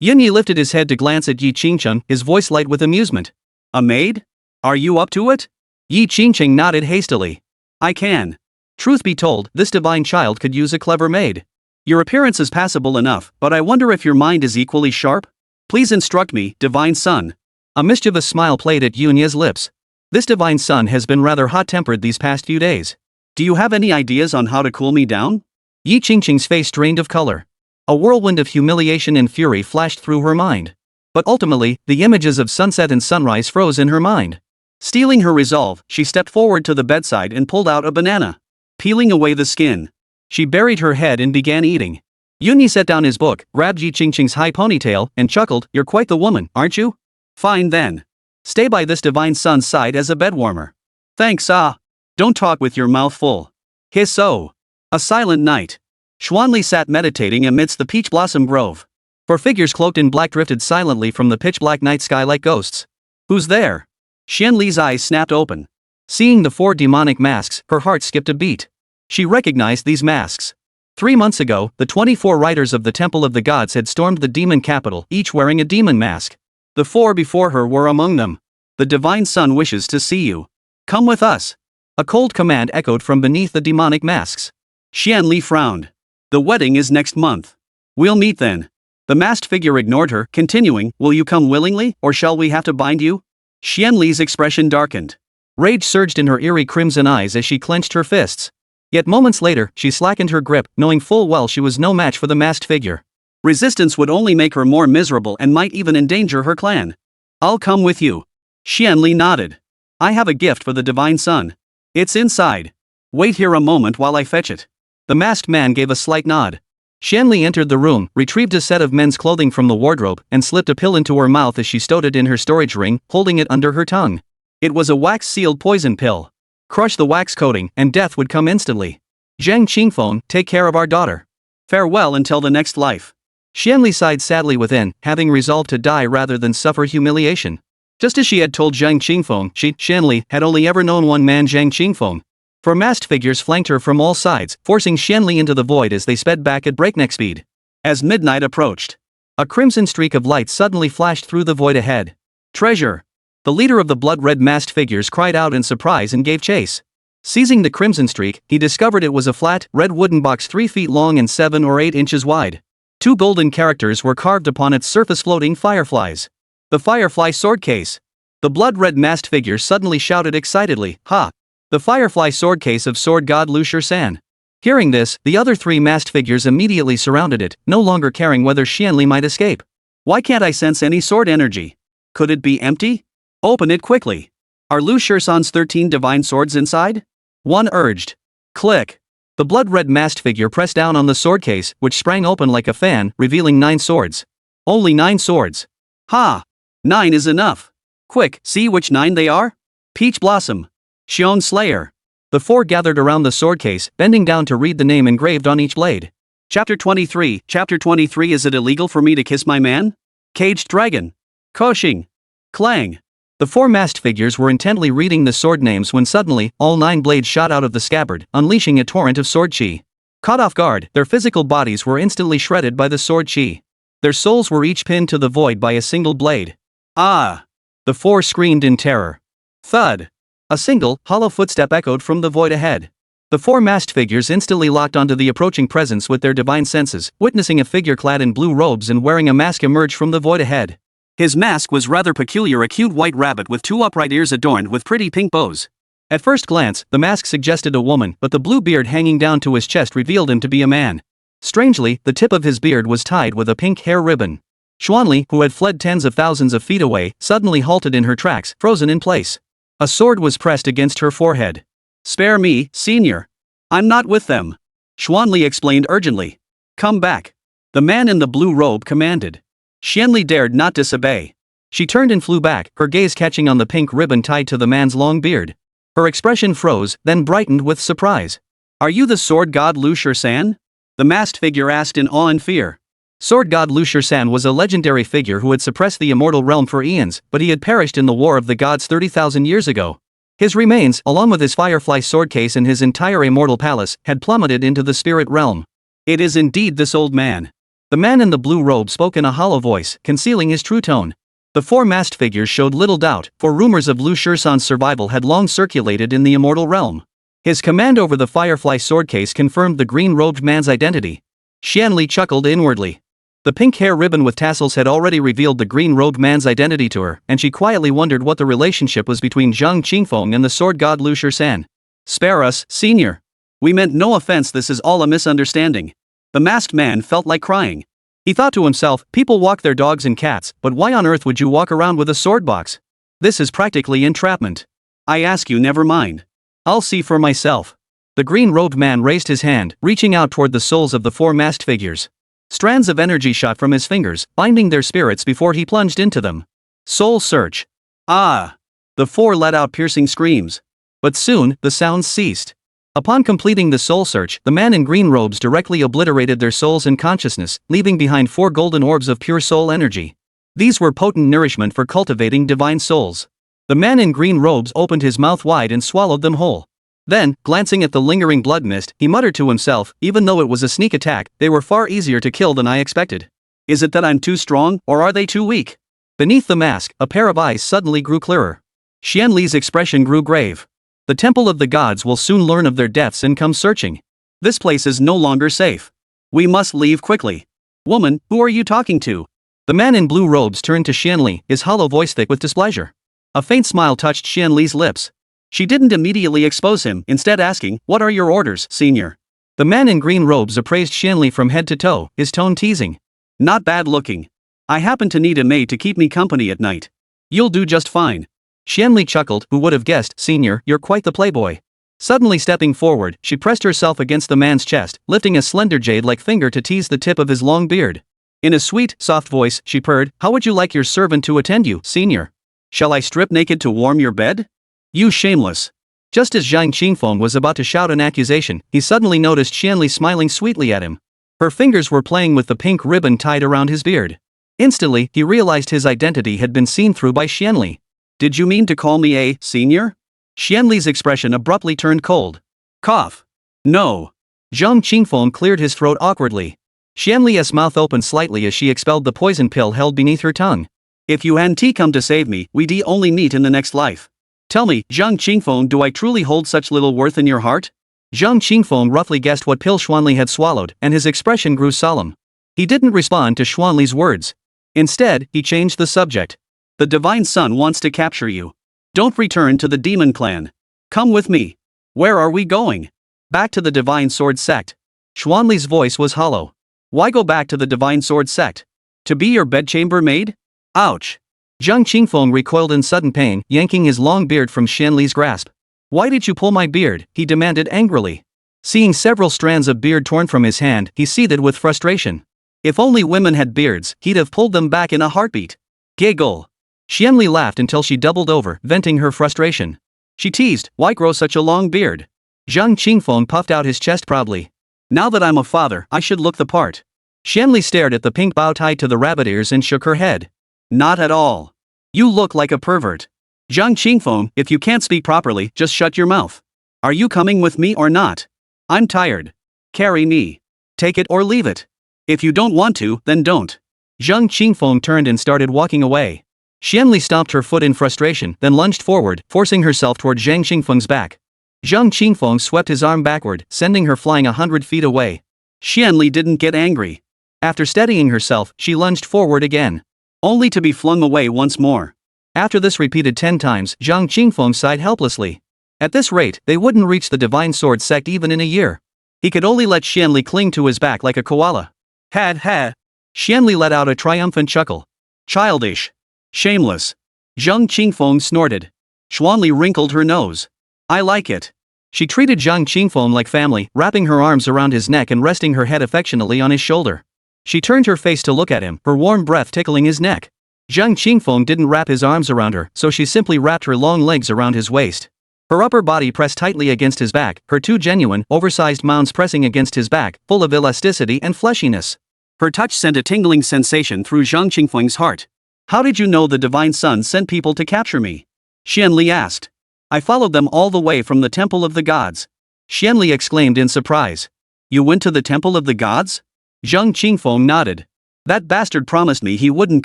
Yunyi lifted his head to glance at Yi Qingcheng, his voice light with amusement. "A maid? Are you up to it?" Yi Qingcheng nodded hastily. "I can. Truth be told, this divine child could use a clever maid. Your appearance is passable enough, but I wonder if your mind is equally sharp? Please instruct me, divine son." A mischievous smile played at Yunyi's lips. "This divine son has been rather hot-tempered these past few days. Do you have any ideas on how to cool me down?" Yi Qingcheng's face drained of color. A whirlwind of humiliation and fury flashed through her mind. But ultimately, the images of sunset and sunrise froze in her mind. Steeling her resolve, she stepped forward to the bedside and pulled out a banana. Peeling away the skin, she buried her head and began eating. Yunyi set down his book, grabbed Yi Qingcheng's high ponytail, and chuckled, "You're quite the woman, aren't you? Fine then. Stay by this divine son's side as a bed warmer." "Thanks, ah. Don't talk with your mouth full." Hiss oh. A silent night. Xuanli sat meditating amidst the peach blossom grove. Four figures cloaked in black drifted silently from the pitch-black night sky like ghosts. "Who's there?" Xuanli's eyes snapped open. Seeing the four demonic masks, her heart skipped a beat. She recognized these masks. 3 months ago, the 24 riders of the Temple of the Gods had stormed the demon capital, each wearing a demon mask. The 4 before her were among them. "The divine son wishes to see you. Come with us." A cold command echoed from beneath the demonic masks. Xuanli frowned. "The wedding is next month. We'll meet then." The masked figure ignored her, continuing, "Will you come willingly, or shall we have to bind you?" Xuanli's expression darkened. Rage surged in her eerie crimson eyes as she clenched her fists. Yet moments later, she slackened her grip, knowing full well she was no match for the masked figure. Resistance would only make her more miserable and might even endanger her clan. "I'll come with you." Xuanli nodded. "I have a gift for the divine son. It's inside. Wait here a moment while I fetch it." The masked man gave a slight nod. Xuanli entered the room, retrieved a set of men's clothing from the wardrobe, and slipped a pill into her mouth as she stowed it in her storage ring, holding it under her tongue. It was a wax-sealed poison pill. Crush the wax coating, and death would come instantly. "Zhang Qingfeng, take care of our daughter. Farewell until the next life." Xuanli sighed sadly within, having resolved to die rather than suffer humiliation. Just as she had told Zhang Qingfeng, Xuanli, had only ever known one man, Zhang Qingfeng. Four masked figures flanked her from all sides, forcing Xuanli into the void as they sped back at breakneck speed. As midnight approached, a crimson streak of light suddenly flashed through the void ahead. "Treasure!" The leader of the blood-red masked figures cried out in surprise and gave chase. Seizing the crimson streak, he discovered it was a flat, red wooden box 3 feet long and 7 or 8 inches wide. 2 golden characters were carved upon its surface, floating fireflies. "The Firefly Sword Case!" The blood-red masked figure suddenly shouted excitedly, "Ha! The Firefly Sword Case of Sword God Lu San." Hearing this, the other 3 masked figures immediately surrounded it, no longer caring whether Xuanli might escape. "Why can't I sense any sword energy? Could it be empty? Open it quickly. Are Lu San's 13 divine swords inside?" One urged. Click. The blood-red masked figure pressed down on the sword case, which sprang open like a fan, revealing 9 swords. "Only 9 swords. Ha! 9 is enough. Quick, see which 9 they are? Peach Blossom. Xion Slayer." The 4 gathered around the sword case, bending down to read the name engraved on each blade. Chapter 23. Chapter 23. Is it illegal for me to kiss my man? Caged Dragon. Koshing. Clang. The 4 masked figures were intently reading the sword names when suddenly, all 9 blades shot out of the scabbard, unleashing a torrent of sword chi. Caught off guard, their physical bodies were instantly shredded by the sword chi. Their souls were each pinned to the void by a single blade. "Ah!" The 4 screamed in terror. Thud. A single, hollow footstep echoed from the void ahead. The four masked figures instantly locked onto the approaching presence with their divine senses, witnessing a figure clad in blue robes and wearing a mask emerge from the void ahead. His mask was rather peculiar, a cute white rabbit with two upright ears adorned with pretty pink bows. At first glance, the mask suggested a woman, but the blue beard hanging down to his chest revealed him to be a man. Strangely, the tip of his beard was tied with a pink hair ribbon. Xuanli, who had fled tens of thousands of feet away, suddenly halted in her tracks, frozen in place. A sword was pressed against her forehead. "Spare me, senior. I'm not with them," Xuanli explained urgently. "Come back," the man in the blue robe commanded. Xuanli dared not disobey. She turned and flew back, her gaze catching on the pink ribbon tied to the man's long beard. Her expression froze, then brightened with surprise. "Are you the sword god Lu Shisan?" the masked figure asked in awe and fear. Sword god Lu Shisan was a legendary figure who had suppressed the immortal realm for eons, but he had perished in the War of the Gods 30,000 years ago. His remains, along with his firefly sword case and his entire immortal palace, had plummeted into the spirit realm. "It is indeed this old man." The man in the blue robe spoke in a hollow voice, concealing his true tone. The four masked figures showed little doubt, for rumors of Lu Shisan's survival had long circulated in the immortal realm. His command over the firefly sword case confirmed the green-robed man's identity. Xuanli chuckled inwardly. The pink hair ribbon with tassels had already revealed the green-robed man's identity to her, and she quietly wondered what the relationship was between Zhang Qingfeng and the sword god Lu Shisan. "Spare us, senior. We meant no offense, this is all a misunderstanding." The masked man felt like crying. He thought to himself, people walk their dogs and cats, but why on earth would you walk around with a sword box? This is practically entrapment. "I ask you, never mind. I'll see for myself." The green-robed man raised his hand, reaching out toward the souls of the four masked figures. Strands of energy shot from his fingers, binding their spirits before he plunged into them. Soul search. "Ah!" The four let out piercing screams. But soon, the sounds ceased. Upon completing the soul search, the man in green robes directly obliterated their souls and consciousness, leaving behind four golden orbs of pure soul energy. These were potent nourishment for cultivating divine souls. The man in green robes opened his mouth wide and swallowed them whole. Then, glancing at the lingering blood mist, he muttered to himself, even though it was a sneak attack, they were far easier to kill than I expected. Is it that I'm too strong, or are they too weak? Beneath the mask, a pair of eyes suddenly grew clearer. Xuanli's expression grew grave. The temple of the gods will soon learn of their deaths and come searching. This place is no longer safe. We must leave quickly. Woman, who are you talking to? The man in blue robes turned to Xuanli, his hollow voice thick with displeasure. A faint smile touched Xuanli's lips. She didn't immediately expose him, instead asking, "What are your orders, senior?" The man in green robes appraised Xuanli from head to toe, his tone teasing. "Not bad looking. I happen to need a maid to keep me company at night. You'll do just fine." Xuanli chuckled, who would have guessed, "Senior, you're quite the playboy." Suddenly stepping forward, she pressed herself against the man's chest, lifting a slender jade-like finger to tease the tip of his long beard. In a sweet, soft voice, she purred, "How would you like your servant to attend you, senior? Shall I strip naked to warm your bed? You shameless." Just as Zhang Qingfeng was about to shout an accusation, he suddenly noticed Xuanli smiling sweetly at him. Her fingers were playing with the pink ribbon tied around his beard. Instantly, he realized his identity had been seen through by Xuanli. "Did you mean to call me a senior?" Xuanli's expression abruptly turned cold. Cough. "No." Zhang Qingfeng cleared his throat awkwardly. Xuanli's mouth opened slightly as she expelled the poison pill held beneath her tongue. "If you hadn't come to save me, we'd only meet in the next life. Tell me, Zhang Qingfeng, do I truly hold such little worth in your heart?" Zhang Qingfeng roughly guessed what pill Xuanli had swallowed, and his expression grew solemn. He didn't respond to Xuanli's words. Instead, he changed the subject. "The Divine Sun wants to capture you. Don't return to the demon clan. Come with me." "Where are we going?" "Back to the Divine Sword sect." Xuanli's voice was hollow. "Why go back to the Divine Sword sect? To be your bedchamber maid? Ouch." Zhang Qingfeng recoiled in sudden pain, yanking his long beard from Xuanli's grasp. "Why did you pull my beard?" he demanded angrily. Seeing several strands of beard torn from his hand, he seethed with frustration. If only women had beards, he'd have pulled them back in a heartbeat. Giggle. Xuanli laughed until she doubled over, venting her frustration. She teased, "Why grow such a long beard?" Zhang Qingfeng puffed out his chest proudly. "Now that I'm a father, I should look the part." Xuanli stared at the pink bow tied to the rabbit ears and shook her head. "Not at all. You look like a pervert. Zhang Qingfeng, if you can't speak properly, just shut your mouth. Are you coming with me or not? I'm tired. Carry me. Take it or leave it. If you don't want to, then don't." Zhang Qingfeng turned and started walking away. Xuanli stomped her foot in frustration, then lunged forward, forcing herself toward Zhang Qingfeng's back. Zhang Qingfeng swept his arm backward, sending her flying 100 feet away. Xuanli didn't get angry. After steadying herself, she lunged forward again, only to be flung away once more. After this repeated 10 times, Zhang Qingfeng sighed helplessly. At this rate, they wouldn't reach the Divine Sword sect even in a year. He could only let Xuanli cling to his back like a koala. Had. Xuanli let out a triumphant chuckle. Childish. Shameless. Zhang Qingfeng snorted. Xuanli wrinkled her nose. I like it. She treated Zhang Qingfeng like family, wrapping her arms around his neck and resting her head affectionately on his shoulder. She turned her face to look at him, her warm breath tickling his neck. Zhang Qingfeng didn't wrap his arms around her, so she simply wrapped her long legs around his waist. Her upper body pressed tightly against his back, her two genuine, oversized mounds pressing against his back, full of elasticity and fleshiness. Her touch sent a tingling sensation through Zhang Qingfeng's heart. How did you know the Divine Sun sent people to capture me? Xuanli asked. I followed them all the way from the Temple of the Gods. Xuanli exclaimed in surprise. You went to the Temple of the Gods? Zhang Qingfeng nodded. That bastard promised me he wouldn't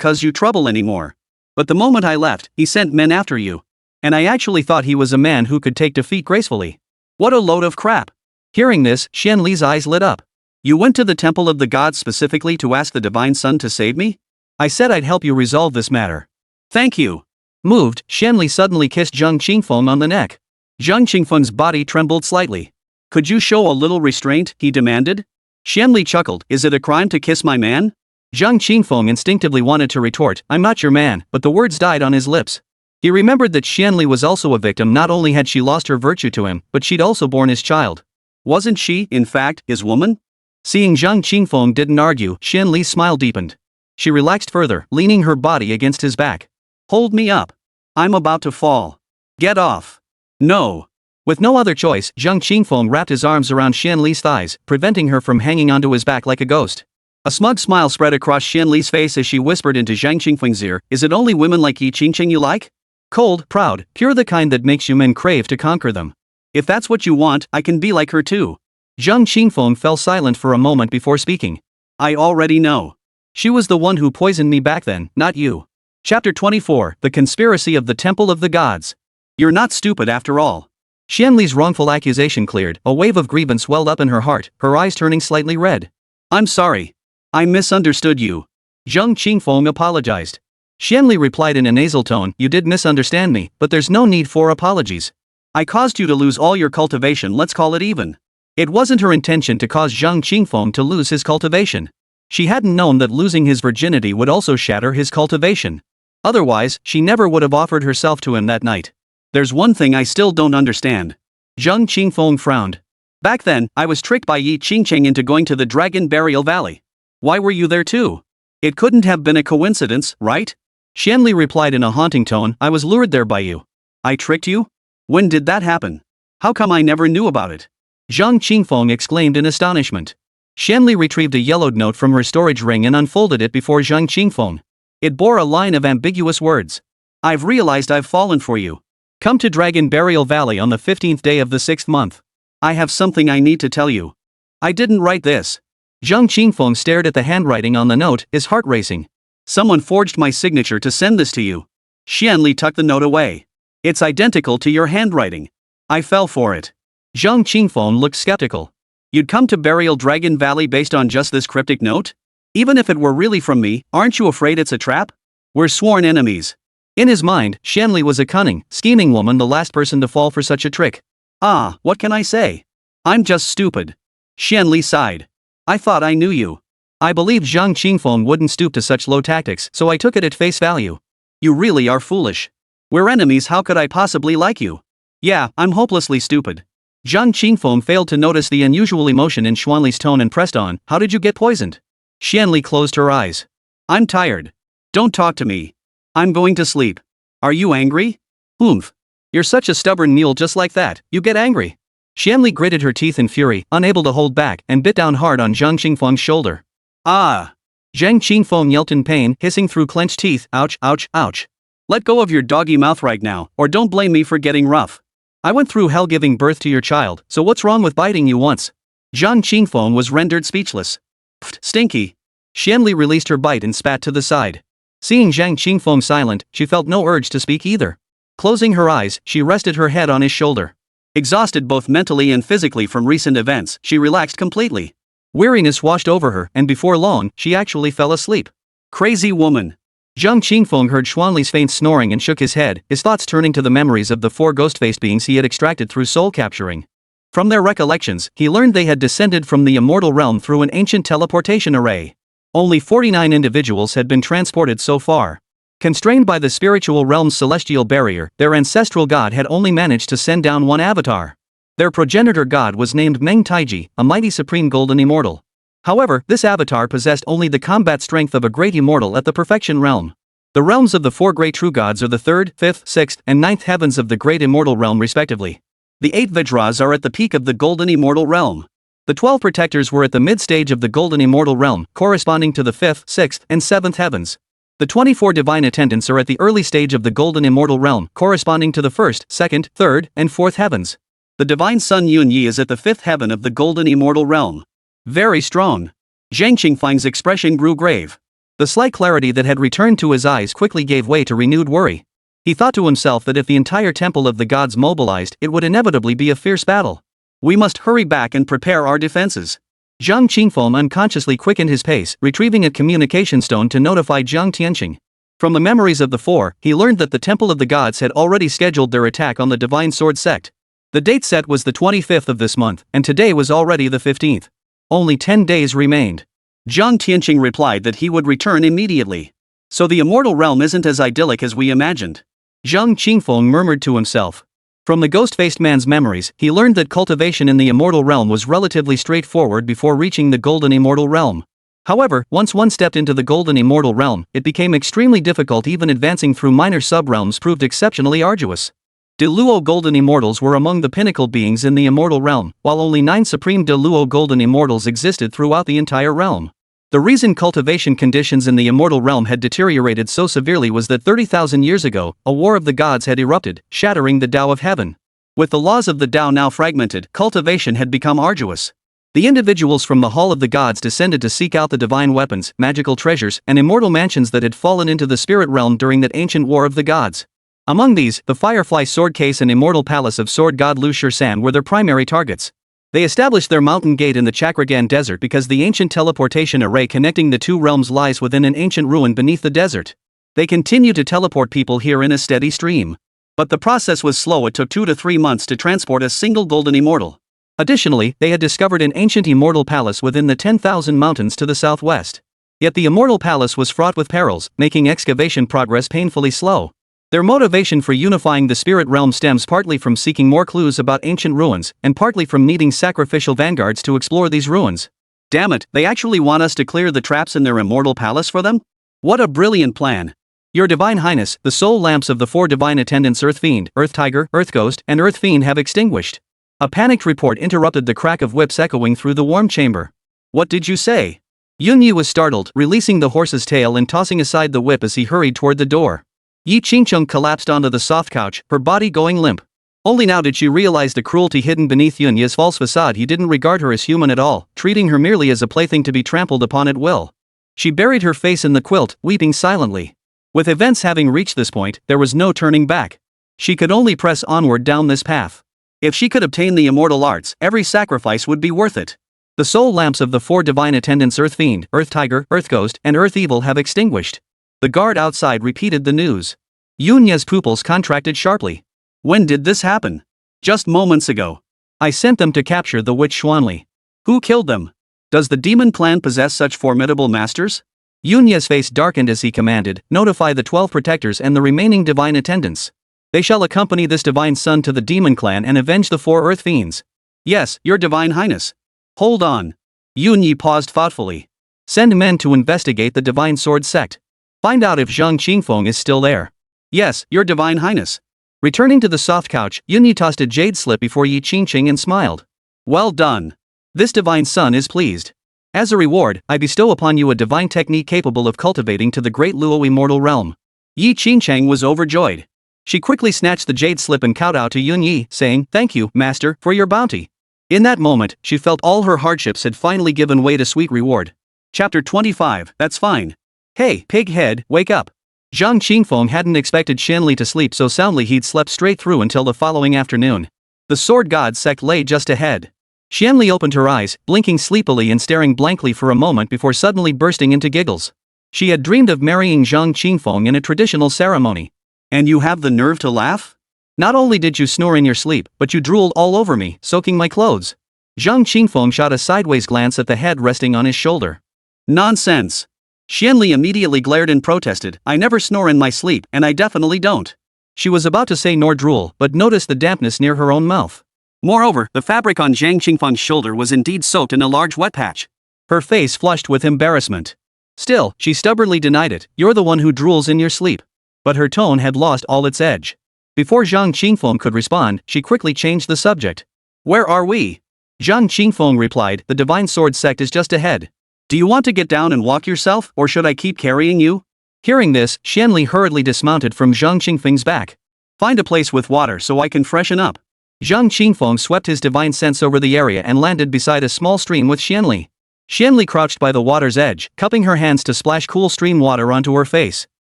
cause you trouble anymore. But the moment I left, he sent men after you. And I actually thought he was a man who could take defeat gracefully. What a load of crap. Hearing this, Xuanli's eyes lit up. You went to the Temple of the Gods specifically to ask the Divine Sun to save me? I said I'd help you resolve this matter. Thank you. Moved, Xuanli suddenly kissed Zhang Qingfeng on the neck. Zhang Qingfeng's body trembled slightly. Could you show a little restraint, he demanded? Xuanli chuckled. Is it a crime to kiss my man? Zhang Qingfeng instinctively wanted to retort, I'm not your man, but the words died on his lips. He remembered that Xuanli was also a victim. Not only had she lost her virtue to him, but she'd also borne his child. Wasn't she, in fact, his woman? Seeing Zhang Qingfeng didn't argue, Xuanli's smile deepened. She relaxed further, leaning her body against his back. Hold me up. I'm about to fall. Get off. No. With no other choice, Zhang Qingfeng wrapped his arms around Xuanli's thighs, preventing her from hanging onto his back like a ghost. A smug smile spread across Xuanli's face as she whispered into Zhang Qingfeng's ear, is it only women like Yi Qingqing you like? Cold, proud, pure, the kind that makes you men crave to conquer them. If that's what you want, I can be like her too. Zhang Qingfeng fell silent for a moment before speaking. I already know. She was the one who poisoned me back then, not you. Chapter 24, The Conspiracy of the Temple of the Gods. You're not stupid after all. Xuanli's wrongful accusation cleared, a wave of grievance welled up in her heart, her eyes turning slightly red. I'm sorry. I misunderstood you. Zhang Qingfeng apologized. Xuanli replied in a nasal tone, you did misunderstand me, but there's no need for apologies. I caused you to lose all your cultivation, let's call it even. It wasn't her intention to cause Zhang Qingfeng to lose his cultivation. She hadn't known that losing his virginity would also shatter his cultivation. Otherwise, she never would have offered herself to him that night. There's one thing I still don't understand. Zhang Qingfeng frowned. Back then, I was tricked by Yi Qingqing into going to the Dragon Burial Valley. Why were you there too? It couldn't have been a coincidence, right? Xuanli replied in a haunting tone, I was lured there by you. I tricked you? When did that happen? How come I never knew about it? Zhang Qingfeng exclaimed in astonishment. Xuanli retrieved a yellowed note from her storage ring and unfolded it before Zhang Qingfeng. It bore a line of ambiguous words. I've realized I've fallen for you. Come to Dragon Burial Valley on the 15th day of the 6th month. I have something I need to tell you. I didn't write this. Zhang Qingfeng stared at the handwriting on the note, his heart racing. Someone forged my signature to send this to you. Xuanli tucked the note away. It's identical to your handwriting. I fell for it. Zhang Qingfeng looked skeptical. You'd come to Burial Dragon Valley based on just this cryptic note? Even if it were really from me, aren't you afraid it's a trap? We're sworn enemies. In his mind, Xuanli was a cunning, scheming woman, the last person to fall for such a trick. Ah, what can I say? I'm just stupid. Xuanli sighed. I thought I knew you. I believed Zhang Qingfeng wouldn't stoop to such low tactics, so I took it at face value. You really are foolish. We're enemies, how could I possibly like you? Yeah, I'm hopelessly stupid. Zhang Qingfeng failed to notice the unusual emotion in Xuanli's tone and pressed on, how did you get poisoned? Xuanli closed her eyes. I'm tired. Don't talk to me. I'm going to sleep. Are you angry? Oomph. You're such a stubborn mule, just like that, you get angry. Xuanli gritted her teeth in fury, unable to hold back, and bit down hard on Zhang Qingfeng's shoulder. Ah! Zhang Qingfeng yelped in pain, hissing through clenched teeth, ouch, ouch, ouch. Let go of your doggy mouth right now, or don't blame me for getting rough. I went through hell giving birth to your child, so what's wrong with biting you once? Zhang Qingfeng was rendered speechless. Pfft, stinky. Xuanli released her bite and spat to the side. Seeing Zhang Qingfeng silent, she felt no urge to speak either. Closing her eyes, she rested her head on his shoulder. Exhausted both mentally and physically from recent events, she relaxed completely. Weariness washed over her, and before long, she actually fell asleep. Crazy woman. Zhang Qingfeng heard Xuanli's faint snoring and shook his head, his thoughts turning to the memories of the 4 ghost-faced beings he had extracted through soul capturing. From their recollections, he learned they had descended from the immortal realm through an ancient teleportation array. Only 49 individuals had been transported so far. Constrained by the spiritual realm's celestial barrier, their ancestral god had only managed to send down 1 avatar. Their progenitor god was named Meng Taiji, a mighty supreme golden immortal. However, this avatar possessed only the combat strength of a great immortal at the perfection realm. The realms of the 4 great true gods are the 3rd, 5th, 6th, and 9th heavens of the great immortal realm respectively. The 8 Vajras are at the peak of the golden immortal realm. The 12 protectors were at the mid-stage of the golden immortal realm, corresponding to the 5th, 6th, and 7th heavens. The 24 divine attendants are at the early stage of the golden immortal realm, corresponding to the 1st, 2nd, 3rd, and 4th heavens. The divine son Yunyi is at the 5th heaven of the golden immortal realm. Very strong. Zhang Qingfeng's expression grew grave. The slight clarity that had returned to his eyes quickly gave way to renewed worry. He thought to himself that if the entire temple of the gods mobilized, it would inevitably be a fierce battle. We must hurry back and prepare our defenses. Zhang Qingfeng unconsciously quickened his pace, retrieving a communication stone to notify Zhang Tianyue. From the memories of the 4, he learned that the temple of the gods had already scheduled their attack on the divine sword sect. The date set was the 25th of this month, and today was already the 15th. Only 10 days remained. Zhang Tianyue replied that he would return immediately. So the immortal realm isn't as idyllic as we imagined. Zhang Qingfeng murmured to himself. From the ghost-faced man's memories, he learned that cultivation in the immortal realm was relatively straightforward before reaching the golden immortal realm. However, once one stepped into the golden immortal realm, it became extremely difficult. Even advancing through minor sub-realms proved exceptionally arduous. Deluo golden immortals were among the pinnacle beings in the immortal realm, while only 9 supreme Deluo golden immortals existed throughout the entire realm. The reason cultivation conditions in the immortal realm had deteriorated so severely was that 30,000 years ago, a war of the gods had erupted, shattering the Tao of heaven. With the laws of the Tao now fragmented, cultivation had become arduous. The individuals from the Hall of the Gods descended to seek out the divine weapons, magical treasures, and immortal mansions that had fallen into the spirit realm during that ancient war of the gods. Among these, the Firefly Sword Case and Immortal Palace of Sword God Lu Shisan were their primary targets. They established their mountain gate in the Chakragan Desert because the ancient teleportation array connecting the 2 realms lies within an ancient ruin beneath the desert. They continue to teleport people here in a steady stream. But the process was slow. It took 2 to 3 months to transport a single golden immortal. Additionally, they had discovered an ancient immortal palace within the 10,000 mountains to the southwest. Yet the immortal palace was fraught with perils, making excavation progress painfully slow. Their motivation for unifying the spirit realm stems partly from seeking more clues about ancient ruins, and partly from needing sacrificial vanguards to explore these ruins. Damn it, they actually want us to clear the traps in their immortal palace for them? What a brilliant plan. Your Divine Highness, the soul lamps of the 4 divine attendants Earth Fiend, Earth Tiger, Earth Ghost, and Earth Fiend have extinguished. A panicked report interrupted the crack of whips echoing through the warm chamber. What did you say? Yunyi was startled, releasing the horse's tail and tossing aside the whip as he hurried toward the door. Yi Qingcheng collapsed onto the soft couch, her body going limp. Only now did she realize the cruelty hidden beneath Yunyi's false facade. He didn't regard her as human at all, treating her merely as a plaything to be trampled upon at will. She buried her face in the quilt, weeping silently. With events having reached this point, there was no turning back. She could only press onward down this path. If she could obtain the immortal arts, every sacrifice would be worth it. The soul lamps of the 4 divine attendants Earth Fiend, Earth Tiger, Earth Ghost, and Earth Evil have extinguished. The guard outside repeated the news. Yunya's pupils contracted sharply. When did this happen? Just moments ago. I sent them to capture the witch Xuanli. Who killed them? Does the demon clan possess such formidable masters? Yunya's face darkened as he commanded, notify the 12 protectors and the remaining divine attendants. They shall accompany this divine son to the demon clan and avenge the 4 earth fiends. Yes, your divine highness. Hold on. Yunyi paused thoughtfully. Send men to investigate the divine sword sect. Find out if Zhang Qingfeng is still there. Yes, your divine highness. Returning to the soft couch, Yunyi tossed a jade slip before Yi Qingcheng and smiled. Well done. This divine son is pleased. As a reward, I bestow upon you a divine technique capable of cultivating to the great Luo immortal realm. Yi Qingcheng was overjoyed. She quickly snatched the jade slip and kowtowed to Yunyi, saying, "Thank you, master, for your bounty." In that moment, she felt all her hardships had finally given way to sweet reward. Chapter 25, that's fine. Hey, pig head, wake up. Zhang Qingfeng hadn't expected Xuanli to sleep so soundly. He'd slept straight through until the following afternoon. The sword god sect lay just ahead. Xuanli opened her eyes, blinking sleepily and staring blankly for a moment before suddenly bursting into giggles. She had dreamed of marrying Zhang Qingfeng in a traditional ceremony. And you have the nerve to laugh? Not only did you snore in your sleep, but you drooled all over me, soaking my clothes. Zhang Qingfeng shot a sideways glance at the head resting on his shoulder. Nonsense. Xuanli immediately glared and protested, I never snore in my sleep, and I definitely don't. She was about to say nor drool, but noticed the dampness near her own mouth. Moreover, the fabric on Zhang Qingfeng's shoulder was indeed soaked in a large wet patch. Her face flushed with embarrassment. Still, she stubbornly denied it, you're the one who drools in your sleep. But her tone had lost all its edge. Before Zhang Qingfeng could respond, she quickly changed the subject. Where are we? Zhang Qingfeng replied, the divine sword sect is just ahead. Do you want to get down and walk yourself, or should I keep carrying you? Hearing this, Xuanli hurriedly dismounted from Zhang Qingfeng's back. Find a place with water so I can freshen up. Zhang Qingfeng swept his divine sense over the area and landed beside a small stream with Xuanli. Xuanli crouched by the water's edge, cupping her hands to splash cool stream water onto her face.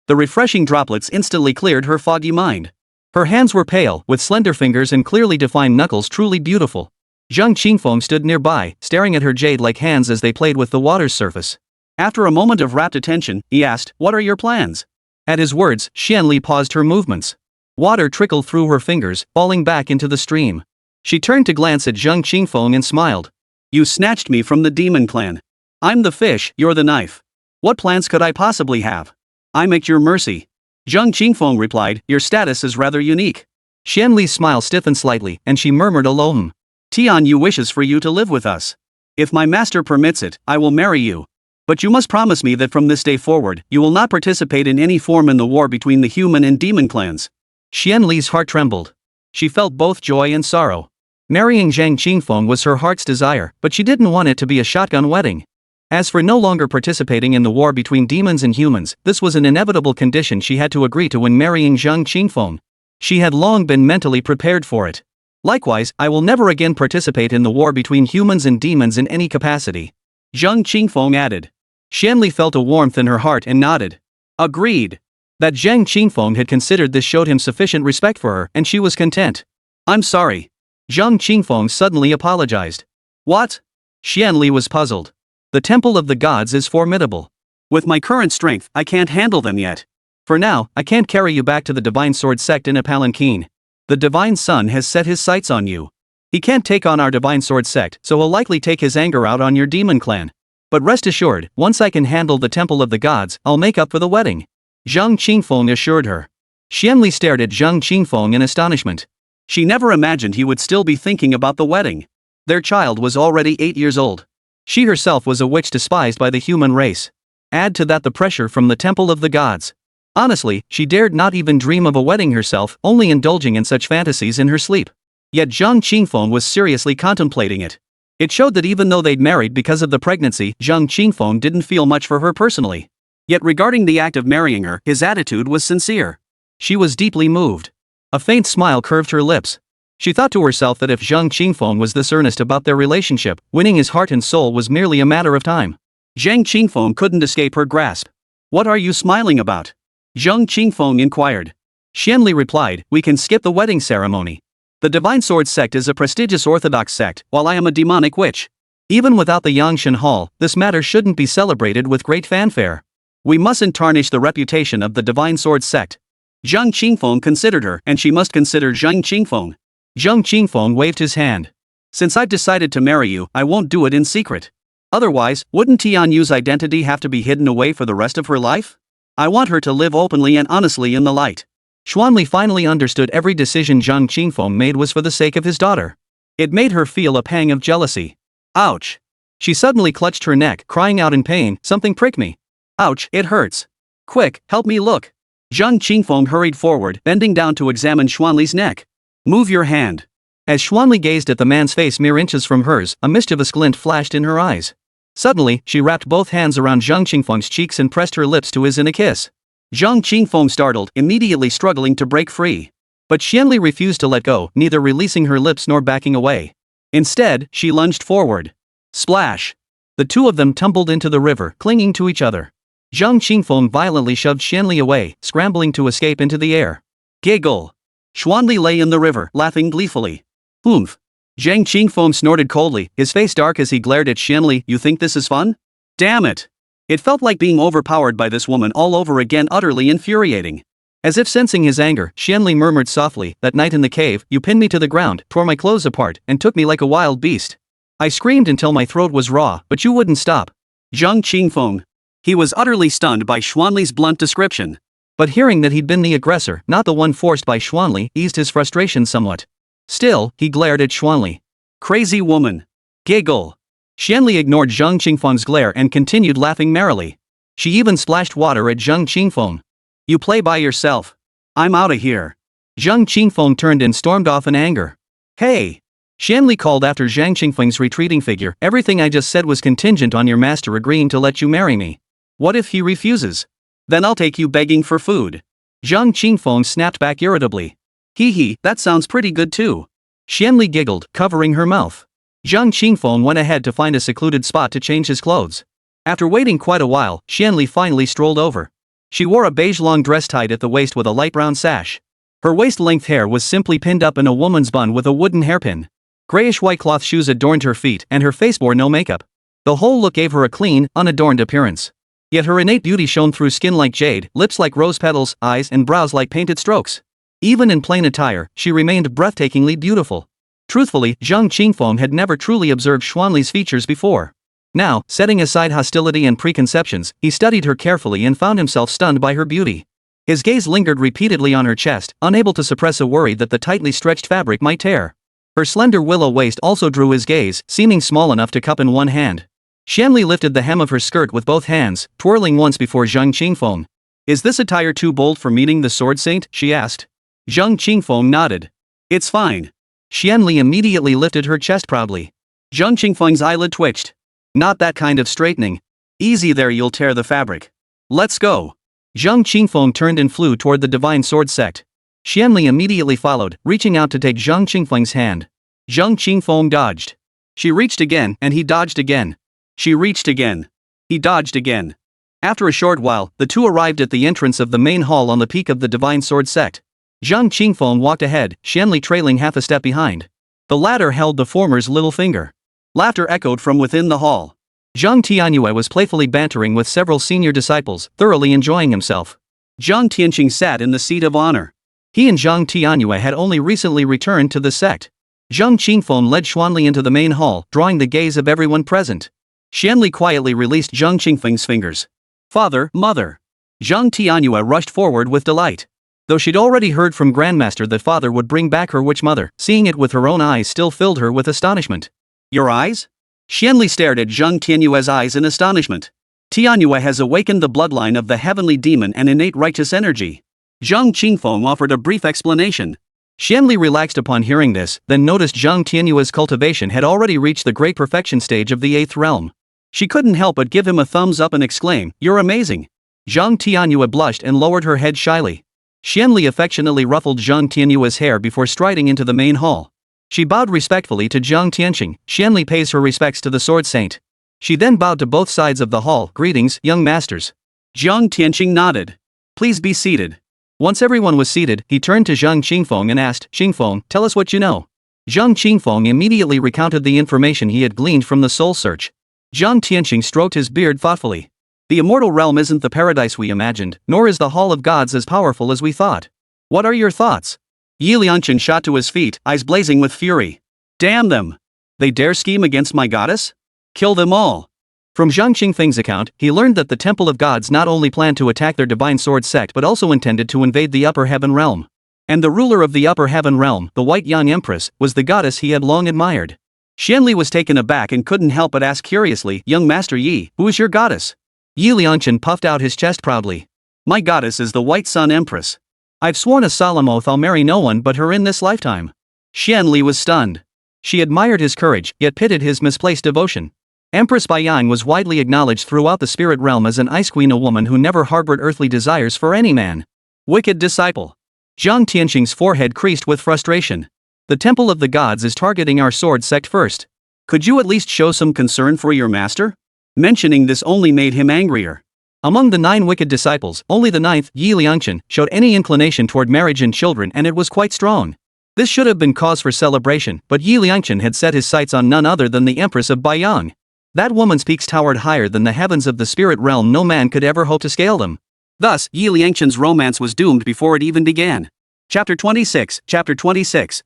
The refreshing droplets instantly cleared her foggy mind. Her hands were pale, with slender fingers and clearly defined knuckles truly beautiful. Zhang Qingfeng stood nearby, staring at her jade-like hands as they played with the water's surface. After a moment of rapt attention, he asked, what are your plans? At his words, Xuanli paused her movements. Water trickled through her fingers, falling back into the stream. She turned to glance at Zhang Qingfeng and smiled. You snatched me from the demon clan. I'm the fish, you're the knife. What plans could I possibly have? I'm at your mercy. Zhang Qingfeng replied, your status is rather unique. Xuanli's smile stiffened slightly, and she murmured a low Tianyue wishes for you to live with us. If my master permits it, I will marry you. But you must promise me that from this day forward, you will not participate in any form in the war between the human and demon clans. Xuanli's heart trembled. She felt both joy and sorrow. Marrying Zhang Qingfeng was her heart's desire, but she didn't want it to be a shotgun wedding. As for no longer participating in the war between demons and humans, this was an inevitable condition she had to agree to when marrying Zhang Qingfeng. She had long been mentally prepared for it. Likewise, I will never again participate in the war between humans and demons in any capacity. Zhang Qingfeng added. Xuanli felt a warmth in her heart and nodded. Agreed. That Zhang Qingfeng had considered this showed him sufficient respect for her, and she was content. I'm sorry. Zhang Qingfeng suddenly apologized. What? Xuanli was puzzled. The temple of the gods is formidable. With my current strength, I can't handle them yet. For now, I can't carry you back to the divine sword sect in a palanquin. The divine son has set his sights on you. He can't take on our divine sword sect, so he'll likely take his anger out on your demon clan. But rest assured, once I can handle the temple of the gods, I'll make up for the wedding. Zhang Qingfeng assured her. Xuanli stared at Zhang Qingfeng in astonishment. She never imagined he would still be thinking about the wedding. Their child was already 8 years old. She herself was a witch despised by the human race. Add to that the pressure from the temple of the gods. Honestly, she dared not even dream of a wedding herself, only indulging in such fantasies in her sleep. Yet Zhang Qingfeng was seriously contemplating it. It showed that even though they'd married because of the pregnancy, Zhang Qingfeng didn't feel much for her personally. Yet regarding the act of marrying her, his attitude was sincere. She was deeply moved. A faint smile curved her lips. She thought to herself that if Zhang Qingfeng was this earnest about their relationship, winning his heart and soul was merely a matter of time. Zhang Qingfeng couldn't escape her grasp. What are you smiling about? Zhang Qingfeng inquired. Xuanli replied, we can skip the wedding ceremony. The Divine Sword sect is a prestigious orthodox sect, while I am a demonic witch. Even without the Yangshan Hall, this matter shouldn't be celebrated with great fanfare. We mustn't tarnish the reputation of the Divine Sword sect. Zhang Qingfeng considered her, and she must consider Zhang Qingfeng. Zhang Qingfeng waved his hand. Since I've decided to marry you, I won't do it in secret. Otherwise, wouldn't Tianyue's identity have to be hidden away for the rest of her life? I want her to live openly and honestly in the light. Xuanli finally understood every decision Zhang Qingfeng made was for the sake of his daughter. It made her feel a pang of jealousy. Ouch! She suddenly clutched her neck, crying out in pain, something pricked me. Ouch, it hurts. Quick, help me look. Zhang Qingfeng hurried forward, bending down to examine Xuanli's neck. Move your hand. As Xuanli gazed at the man's face mere inches from hers, a mischievous glint flashed in her eyes. Suddenly, she wrapped both hands around Zhang Qingfeng's cheeks and pressed her lips to his in a kiss. Zhang Qingfeng startled, immediately struggling to break free. But Xuanli refused to let go, neither releasing her lips nor backing away. Instead, she lunged forward. Splash! The two of them tumbled into the river, clinging to each other. Zhang Qingfeng violently shoved Xuanli away, scrambling to escape into the air. Giggle! Xuanli lay in the river, laughing gleefully. Oomph. Zhang Qingfeng snorted coldly, his face dark as he glared at Xuanli. You think this is fun? Damn it. It felt like being overpowered by this woman all over again, utterly infuriating. As if sensing his anger, Xuanli murmured softly, that night in the cave, you pinned me to the ground, tore my clothes apart, and took me like a wild beast. I screamed until my throat was raw, but you wouldn't stop. Zhang Qingfeng. He was utterly stunned by Xuanli's blunt description. But hearing that he'd been the aggressor, not the one forced by Xuanli, eased his frustration somewhat. Still, he glared at Xuanli. Crazy woman. Giggle. Xuanli ignored Zhang Qingfeng's glare and continued laughing merrily. She even splashed water at Zhang Qingfeng. You play by yourself. I'm outta here. Zhang Qingfeng turned and stormed off in anger. Hey! Xuanli called after Zhang Qingfeng's retreating figure. Everything I just said was contingent on your master agreeing to let you marry me. What if he refuses? Then I'll take you begging for food. Zhang Qingfeng snapped back irritably. Hee hee, that sounds pretty good too. Xuanli giggled, covering her mouth. Zhang Qingfeng went ahead to find a secluded spot to change his clothes. After waiting quite a while, Xuanli finally strolled over. She wore a beige long dress tied at the waist with a light brown sash. Her waist-length hair was simply pinned up in a woman's bun with a wooden hairpin. Grayish-white cloth shoes adorned her feet and her face bore no makeup. The whole look gave her a clean, unadorned appearance. Yet her innate beauty shone through skin like jade, lips like rose petals, eyes and brows like painted strokes. Even in plain attire, she remained breathtakingly beautiful. Truthfully, Zhang Qingfeng had never truly observed Xuanli's features before. Now, setting aside hostility and preconceptions, he studied her carefully and found himself stunned by her beauty. His gaze lingered repeatedly on her chest, unable to suppress a worry that the tightly stretched fabric might tear. Her slender willow waist also drew his gaze, seeming small enough to cup in one hand. Xuanli lifted the hem of her skirt with both hands, twirling once before Zhang Qingfeng. Is this attire too bold for meeting the sword saint? She asked. Zhang Qingfeng nodded. It's fine. Xuanli immediately lifted her chest proudly. Zhang Qingfeng's eyelid twitched. Not that kind of straightening. Easy there, you'll tear the fabric. Let's go. Zhang Qingfeng turned and flew toward the divine sword sect. Xuanli immediately followed, reaching out to take Zhang Qingfeng's hand. Zhang Qingfeng dodged. She reached again, and he dodged again. She reached again. He dodged again. After a short while, the two arrived at the entrance of the main hall on the peak of the divine sword sect. Zhang Qingfeng walked ahead, Xuanli trailing half a step behind. The latter held the former's little finger. Laughter echoed from within the hall. Zhang Tianyue was playfully bantering with several senior disciples, thoroughly enjoying himself. Zhang Tianqing sat in the seat of honor. He and Zhang Tianyue had only recently returned to the sect. Zhang Qingfeng led Xuanli into the main hall, drawing the gaze of everyone present. Xuanli quietly released Zhang Qingfeng's fingers. Father, mother. Zhang Tianyue rushed forward with delight. Though she'd already heard from Grandmaster that father would bring back her witch mother, seeing it with her own eyes still filled her with astonishment. Your eyes? Xuanli stared at Zhang Tianyue's eyes in astonishment. Tianyue has awakened the bloodline of the heavenly demon and innate righteous energy. Zhang Qingfeng offered a brief explanation. Xuanli relaxed upon hearing this, then noticed Zhang Tianyue's cultivation had already reached the great perfection stage of the 8th realm. She couldn't help but give him a thumbs up and exclaim, "You're amazing." Zhang Tianyue blushed and lowered her head shyly. Xuanli affectionately ruffled Zhang Tianyue's hair before striding into the main hall. She bowed respectfully to Zhang Tianqing. Xuanli pays her respects to the sword saint. She then bowed to both sides of the hall. Greetings, young masters. Zhang Tianqing nodded. Please be seated. Once everyone was seated, he turned to Zhang Qingfeng and asked, Qingfeng, tell us what you know. Zhang Qingfeng immediately recounted the information he had gleaned from the soul search. Zhang Tianqing stroked his beard thoughtfully. The immortal realm isn't the paradise we imagined, nor is the hall of gods as powerful as we thought. What are your thoughts? Yi Lianchen shot to his feet, eyes blazing with fury. Damn them! They dare scheme against my goddess? Kill them all! From Zhang Qingfeng's account, he learned that the Temple of Gods not only planned to attack their divine sword sect but also intended to invade the upper heaven realm. And the ruler of the upper heaven realm, the White Yang Empress, was the goddess he had long admired. Xuanli was taken aback and couldn't help but ask curiously, Young Master Yi, who is your goddess? Yi Lianchen puffed out his chest proudly. My goddess is the White Sun Empress. I've sworn a solemn oath I'll marry no one but her in this lifetime. Xuanli was stunned. She admired his courage, yet pitied his misplaced devotion. Empress Baiyang was widely acknowledged throughout the spirit realm as an ice queen, a woman who never harbored earthly desires for any man. Wicked disciple. Zhang Tianqing's forehead creased with frustration. The Temple of the Gods is targeting our sword sect first. Could you at least show some concern for your master? Mentioning this only made him angrier. Among the 9 wicked disciples, only the 9th, Yi Lianchen, showed any inclination toward marriage and children, and it was quite strong. This should have been cause for celebration, but Yi Liangchen had set his sights on none other than the Empress of Baiyang. That woman's peaks towered higher than the heavens of the spirit realm. No man could ever hope to scale them. Thus, Yi Liangchen's romance was doomed before it even began. Chapter 26.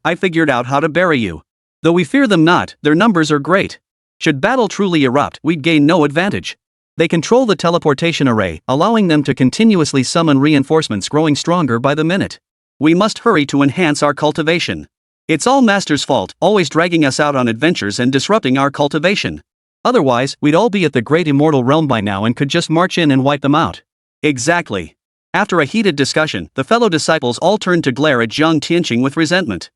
I figured out how to bury you. Though we fear them not, their numbers are great. Should battle truly erupt, we'd gain no advantage. They control the teleportation array, allowing them to continuously summon reinforcements growing stronger by the minute. We must hurry to enhance our cultivation. It's all Master's fault, always dragging us out on adventures and disrupting our cultivation. Otherwise, we'd all be at the great immortal realm by now and could just march in and wipe them out. Exactly. After a heated discussion, the fellow disciples all turned to glare at Zhang Tianyue with resentment.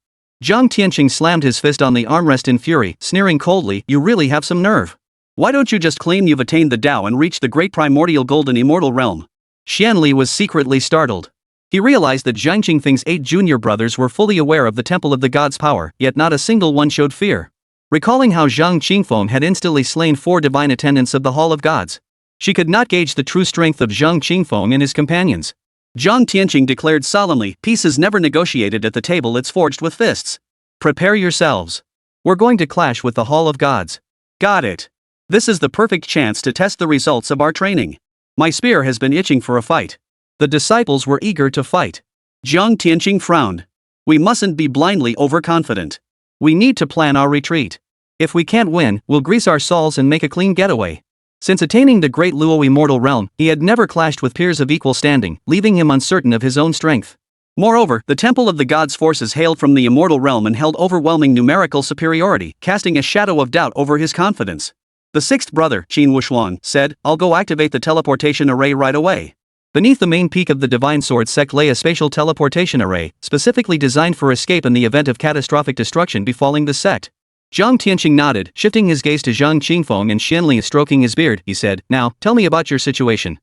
Zhang Tianyue slammed his fist on the armrest in fury, sneering coldly, "You really have some nerve. Why don't you just claim you've attained the Tao and reached the great primordial golden immortal realm?" Xuanli was secretly startled. He realized that Zhang Qingfeng's 8 junior brothers were fully aware of the Temple of the Gods' power, yet not a single one showed fear. Recalling how Zhang Qingfeng had instantly slain 4 divine attendants of the Hall of Gods, she could not gauge the true strength of Zhang Qingfeng and his companions. Zhang Tianyue declared solemnly, "Peace is never negotiated at the table it's forged with fists. Prepare yourselves. We're going to clash with the Hall of Gods." Got it. This is the perfect chance to test the results of our training. My spear has been itching for a fight. The disciples were eager to fight. Zhang Tianyue frowned. We mustn't be blindly overconfident. We need to plan our retreat. If we can't win, we'll grease our soles and make a clean getaway. Since attaining the great Luo immortal realm, he had never clashed with peers of equal standing, leaving him uncertain of his own strength. Moreover, the Temple of the Gods' forces hailed from the immortal realm and held overwhelming numerical superiority, casting a shadow of doubt over his confidence. The 6th brother, Qingyun, said, "I'll go activate the teleportation array right away." Beneath the main peak of the Divine Sword sect lay a spatial teleportation array, specifically designed for escape in the event of catastrophic destruction befalling the sect. Zhang Tianyue nodded, shifting his gaze to Zhang Qingfeng and Xuanli stroking his beard. He said, "Now, tell me about your situation."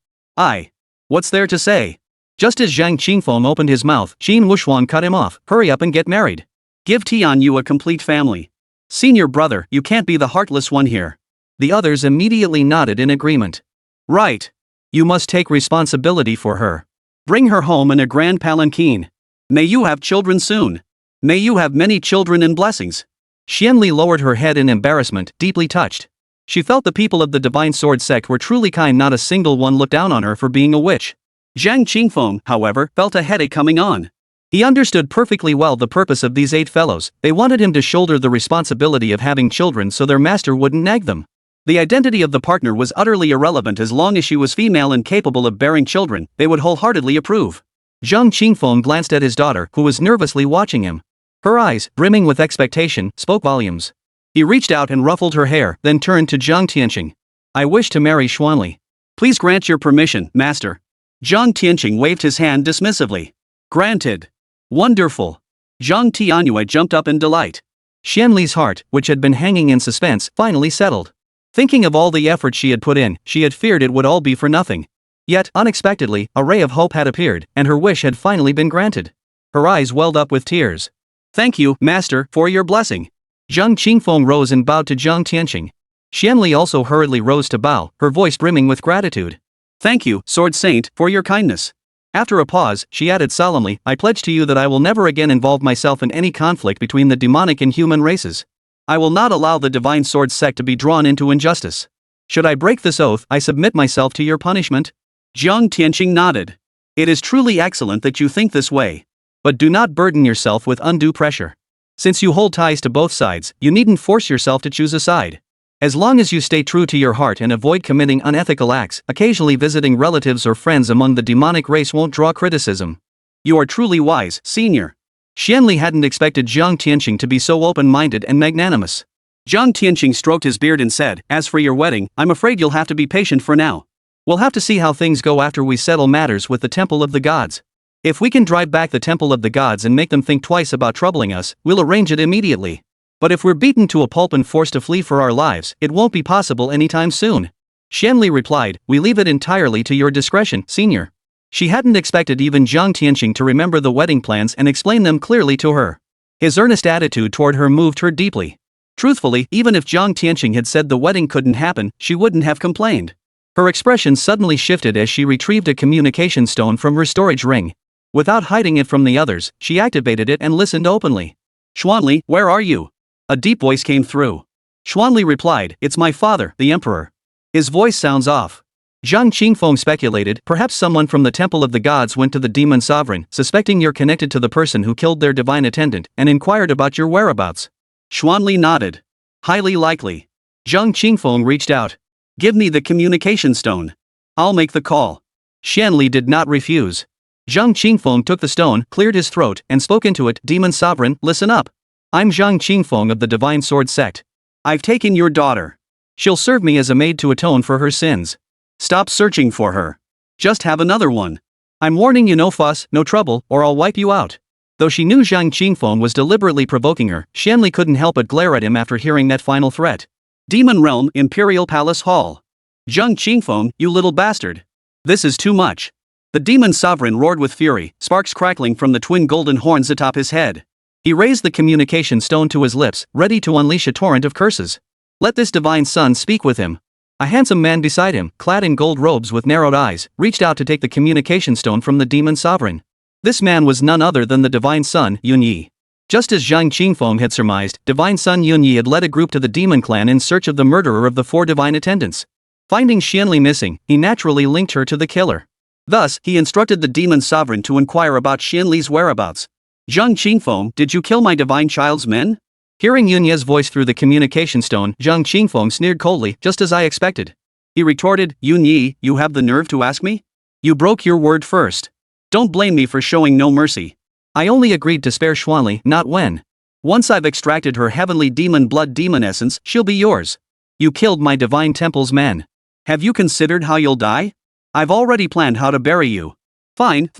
What's there to say? Just as Zhang Qingfeng opened his mouth, Qingyun cut him off. "Hurry up and get married. Give Tianyue a complete family. Senior brother, you can't be the heartless one here." The others immediately nodded in agreement. "Right. You must take responsibility for her. Bring her home in a grand palanquin. May you have children soon. May you have many children and blessings." Xuanli lowered her head in embarrassment, deeply touched. She felt the people of the Divine Sword sect were truly kind, not a single one looked down on her for being a witch. Zhang Qingfeng, however, felt a headache coming on. He understood perfectly well the purpose of these 8 fellows. They wanted him to shoulder the responsibility of having children so their master wouldn't nag them. The identity of the partner was utterly irrelevant as long as she was female and capable of bearing children, they would wholeheartedly approve. Zhang Qingfeng glanced at his daughter, who was nervously watching him. Her eyes, brimming with expectation, spoke volumes. He reached out and ruffled her hair, then turned to Zhang Tianyue. "I wish to marry Xuanli. Please grant your permission, master." Zhang Tianyue waved his hand dismissively. "Granted. Wonderful." Zhang Tianyue jumped up in delight. Xuanli's heart, which had been hanging in suspense, finally settled. Thinking of all the effort she had put in, she had feared it would all be for nothing. Yet, unexpectedly, a ray of hope had appeared, and her wish had finally been granted. Her eyes welled up with tears. "Thank you, master, for your blessing." Zhang Qingfeng rose and bowed to Zhang Tianyue. Xuanli also hurriedly rose to bow, her voice brimming with gratitude. "Thank you, Sword Saint, for your kindness." After a pause, she added solemnly, "I pledge to you that I will never again involve myself in any conflict between the demonic and human races. I will not allow the Divine Sword sect to be drawn into injustice. Should I break this oath, I submit myself to your punishment." Zhang Tianyue nodded. "It is truly excellent that you think this way. But do not burden yourself with undue pressure. Since you hold ties to both sides, you needn't force yourself to choose a side. As long as you stay true to your heart and avoid committing unethical acts, occasionally visiting relatives or friends among the demonic race won't draw criticism." "You are truly wise, senior." Xuanli hadn't expected Zhang Tianyue to be so open-minded and magnanimous. Zhang Tianyue stroked his beard and said, "As for your wedding, I'm afraid you'll have to be patient for now. We'll have to see how things go after we settle matters with the Temple of the Gods. If we can drive back the Temple of the Gods and make them think twice about troubling us, we'll arrange it immediately. But if we're beaten to a pulp and forced to flee for our lives, it won't be possible anytime soon." Xuanli replied, "We leave it entirely to your discretion, senior." She hadn't expected even Zhang Tianyue to remember the wedding plans and explain them clearly to her. His earnest attitude toward her moved her deeply. Truthfully, even if Zhang Tianyue had said the wedding couldn't happen, she wouldn't have complained. Her expression suddenly shifted as she retrieved a communication stone from her storage ring. Without hiding it from the others, she activated it and listened openly. Xuanli, where are you? A deep voice came through. Xuanli replied, it's my father, the emperor. His voice sounds off. Zhang Qingfeng speculated, perhaps someone from the temple of the gods went to the demon sovereign, suspecting you're connected to the person who killed their divine attendant, and inquired about your whereabouts. Xuanli nodded. Highly likely. Zhang Qingfeng reached out. Give me the communication stone. I'll make the call. Xuanli did not refuse. Zhang Qingfeng took the stone, cleared his throat, and spoke into it, Demon Sovereign, listen up. I'm Zhang Qingfeng of the Divine Sword Sect. I've taken your daughter. She'll serve me as a maid to atone for her sins. Stop searching for her. Just have another one. I'm warning you, no fuss, no trouble, or I'll wipe you out. Though she knew Zhang Qingfeng was deliberately provoking her, Xuanli couldn't help but glare at him after hearing that final threat. Demon Realm, Imperial Palace Hall. Zhang Qingfeng, you little bastard. This is too much. The demon sovereign roared with fury, sparks crackling from the twin golden horns atop his head. He raised the communication stone to his lips, ready to unleash a torrent of curses. Let this divine son speak with him. A handsome man beside him, clad in gold robes with narrowed eyes, reached out to take the communication stone from the demon sovereign. This man was none other than the divine son, Yunyi. Just as Zhang Qingfeng had surmised, divine son Yunyi had led a group to the demon clan in search of the murderer of the 4 divine attendants. Finding Xuanli missing, he naturally linked her to the killer. Thus, he instructed the demon sovereign to inquire about Xuanli's whereabouts. Zhang Qingfeng, did you kill my divine child's men? Hearing Yunye's voice through the communication stone, Zhang Qingfeng sneered coldly, just as I expected. He retorted, Yunyi, you have the nerve to ask me? You broke your word first. Don't blame me for showing no mercy. I only agreed to spare Xuanli, not when. Once I've extracted her heavenly demon blood demon essence, she'll be yours. You killed my divine temple's men. Have you considered how you'll die? I've already planned how to bury you. Fine.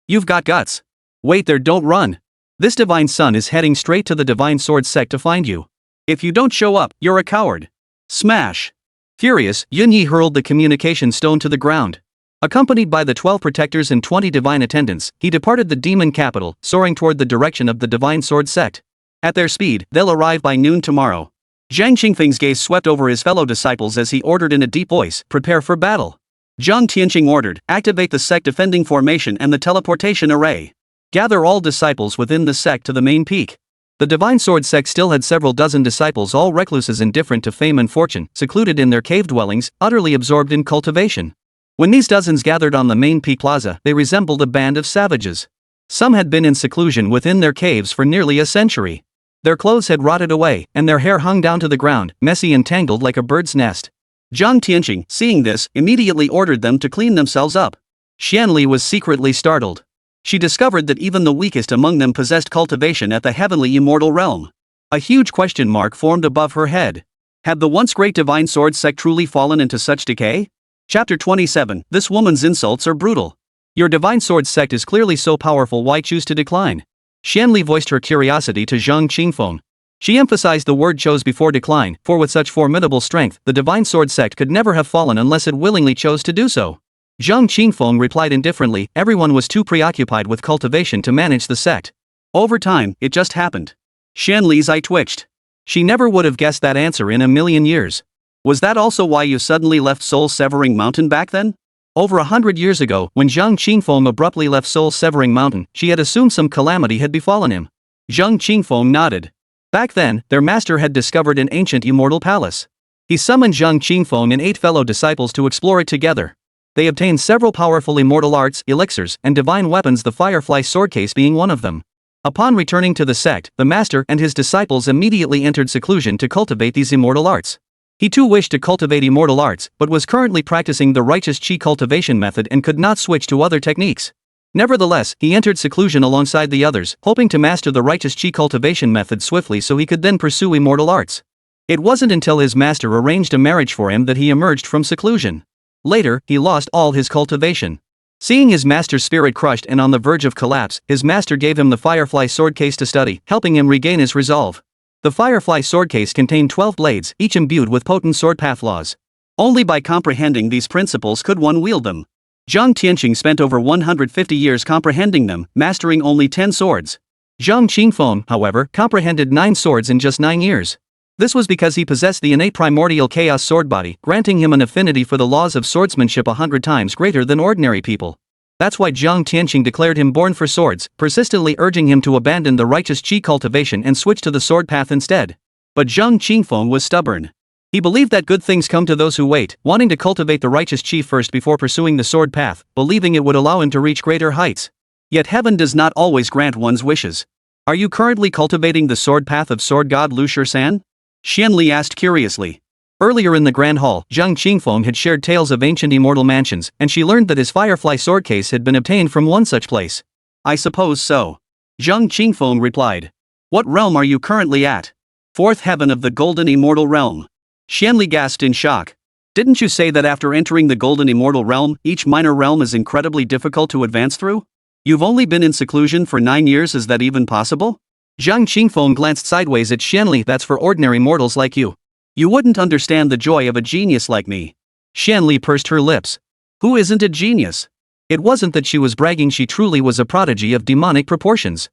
You've got guts. Wait there, don't run. This divine son is heading straight to the divine sword sect to find you. If you don't show up, you're a coward. Smash. Furious, Yunyi hurled the communication stone to the ground. Accompanied by the 12 protectors and 20 divine attendants, he departed the demon capital, soaring toward the direction of the divine sword sect. At their speed, they'll arrive by noon tomorrow. Zhang Qingfeng's gaze swept over his fellow disciples as he ordered in a deep voice, prepare for battle. Zhang Tianyue ordered, activate the sect defending formation and the teleportation array. Gather all disciples within the sect to the main peak. The Divine Sword sect still had several dozen disciples, all recluses indifferent to fame and fortune, secluded in their cave dwellings, utterly absorbed in cultivation. When these dozens gathered on the main peak plaza, they resembled a band of savages. Some had been in seclusion within their caves for nearly a century. Their clothes had rotted away, and their hair hung down to the ground, messy and tangled like a bird's nest. Zhang Tianyue, seeing this, immediately ordered them to clean themselves up. Xuanli was secretly startled. She discovered that even the weakest among them possessed cultivation at the heavenly immortal realm. A huge question mark formed above her head. Had the once great divine sword sect truly fallen into such decay? Chapter 27, This woman's insults are brutal. Your divine sword sect is clearly so powerful, why choose to decline? Xuanli voiced her curiosity to Zhang Qingfeng. She emphasized the word chose before decline, for with such formidable strength, the divine sword sect could never have fallen unless it willingly chose to do so. Zhang Qingfeng replied indifferently, everyone was too preoccupied with cultivation to manage the sect. Over time, it just happened. Xuanli's eye twitched. She never would have guessed that answer in a million years. Was that also why you suddenly left Soul-Severing Mountain back then? Over 100 years ago, when Zhang Qingfeng abruptly left Soul-Severing Mountain, she had assumed some calamity had befallen him. Zhang Qingfeng nodded. Back then, their master had discovered an ancient immortal palace. He summoned Zhang Qingfeng and 8 fellow disciples to explore it together. They obtained several powerful immortal arts, elixirs, and divine weapons, the Firefly sword case being one of them. Upon returning to the sect, the master and his disciples immediately entered seclusion to cultivate these immortal arts. He too wished to cultivate immortal arts, but was currently practicing the righteous chi cultivation method and could not switch to other techniques. Nevertheless, he entered seclusion alongside the others, hoping to master the righteous chi cultivation method swiftly so he could then pursue immortal arts. It wasn't until his master arranged a marriage for him that he emerged from seclusion. Later, he lost all his cultivation. Seeing his master's spirit crushed and on the verge of collapse, his master gave him the Firefly sword case to study, helping him regain his resolve. The Firefly sword case contained 12 blades, each imbued with potent sword path laws. Only by comprehending these principles could one wield them. Zhang Tianyue spent over 150 years comprehending them, mastering only 10 swords. Zhang Qingfeng, however, comprehended 9 swords in just 9 years. This was because he possessed the innate primordial chaos sword body, granting him an affinity for the laws of swordsmanship 100 times greater than ordinary people. That's why Zhang Tianyue declared him born for swords, persistently urging him to abandon the righteous qi cultivation and switch to the sword path instead. But Zhang Qingfeng was stubborn. He believed that good things come to those who wait, wanting to cultivate the righteous qi first before pursuing the sword path, believing it would allow him to reach greater heights. Yet heaven does not always grant one's wishes. Are you currently cultivating the sword path of sword god Lu Shisan? Xuanli asked curiously. Earlier in the Grand Hall, Zhang Qingfeng had shared tales of ancient immortal mansions, and she learned that his firefly sword case had been obtained from one such place. I suppose so. Zhang Qingfeng replied. What realm are you currently at? Fourth heaven of the golden immortal realm. Xuanli gasped in shock. Didn't you say that after entering the golden immortal realm, each minor realm is incredibly difficult to advance through? You've only been in seclusion for 9 years, is that even possible? Zhang Qingfeng glanced sideways at Xuanli. That's for ordinary mortals like you. You wouldn't understand the joy of a genius like me. Xuanli pursed her lips. Who isn't a genius? It wasn't that she was bragging, she truly was a prodigy of demonic proportions.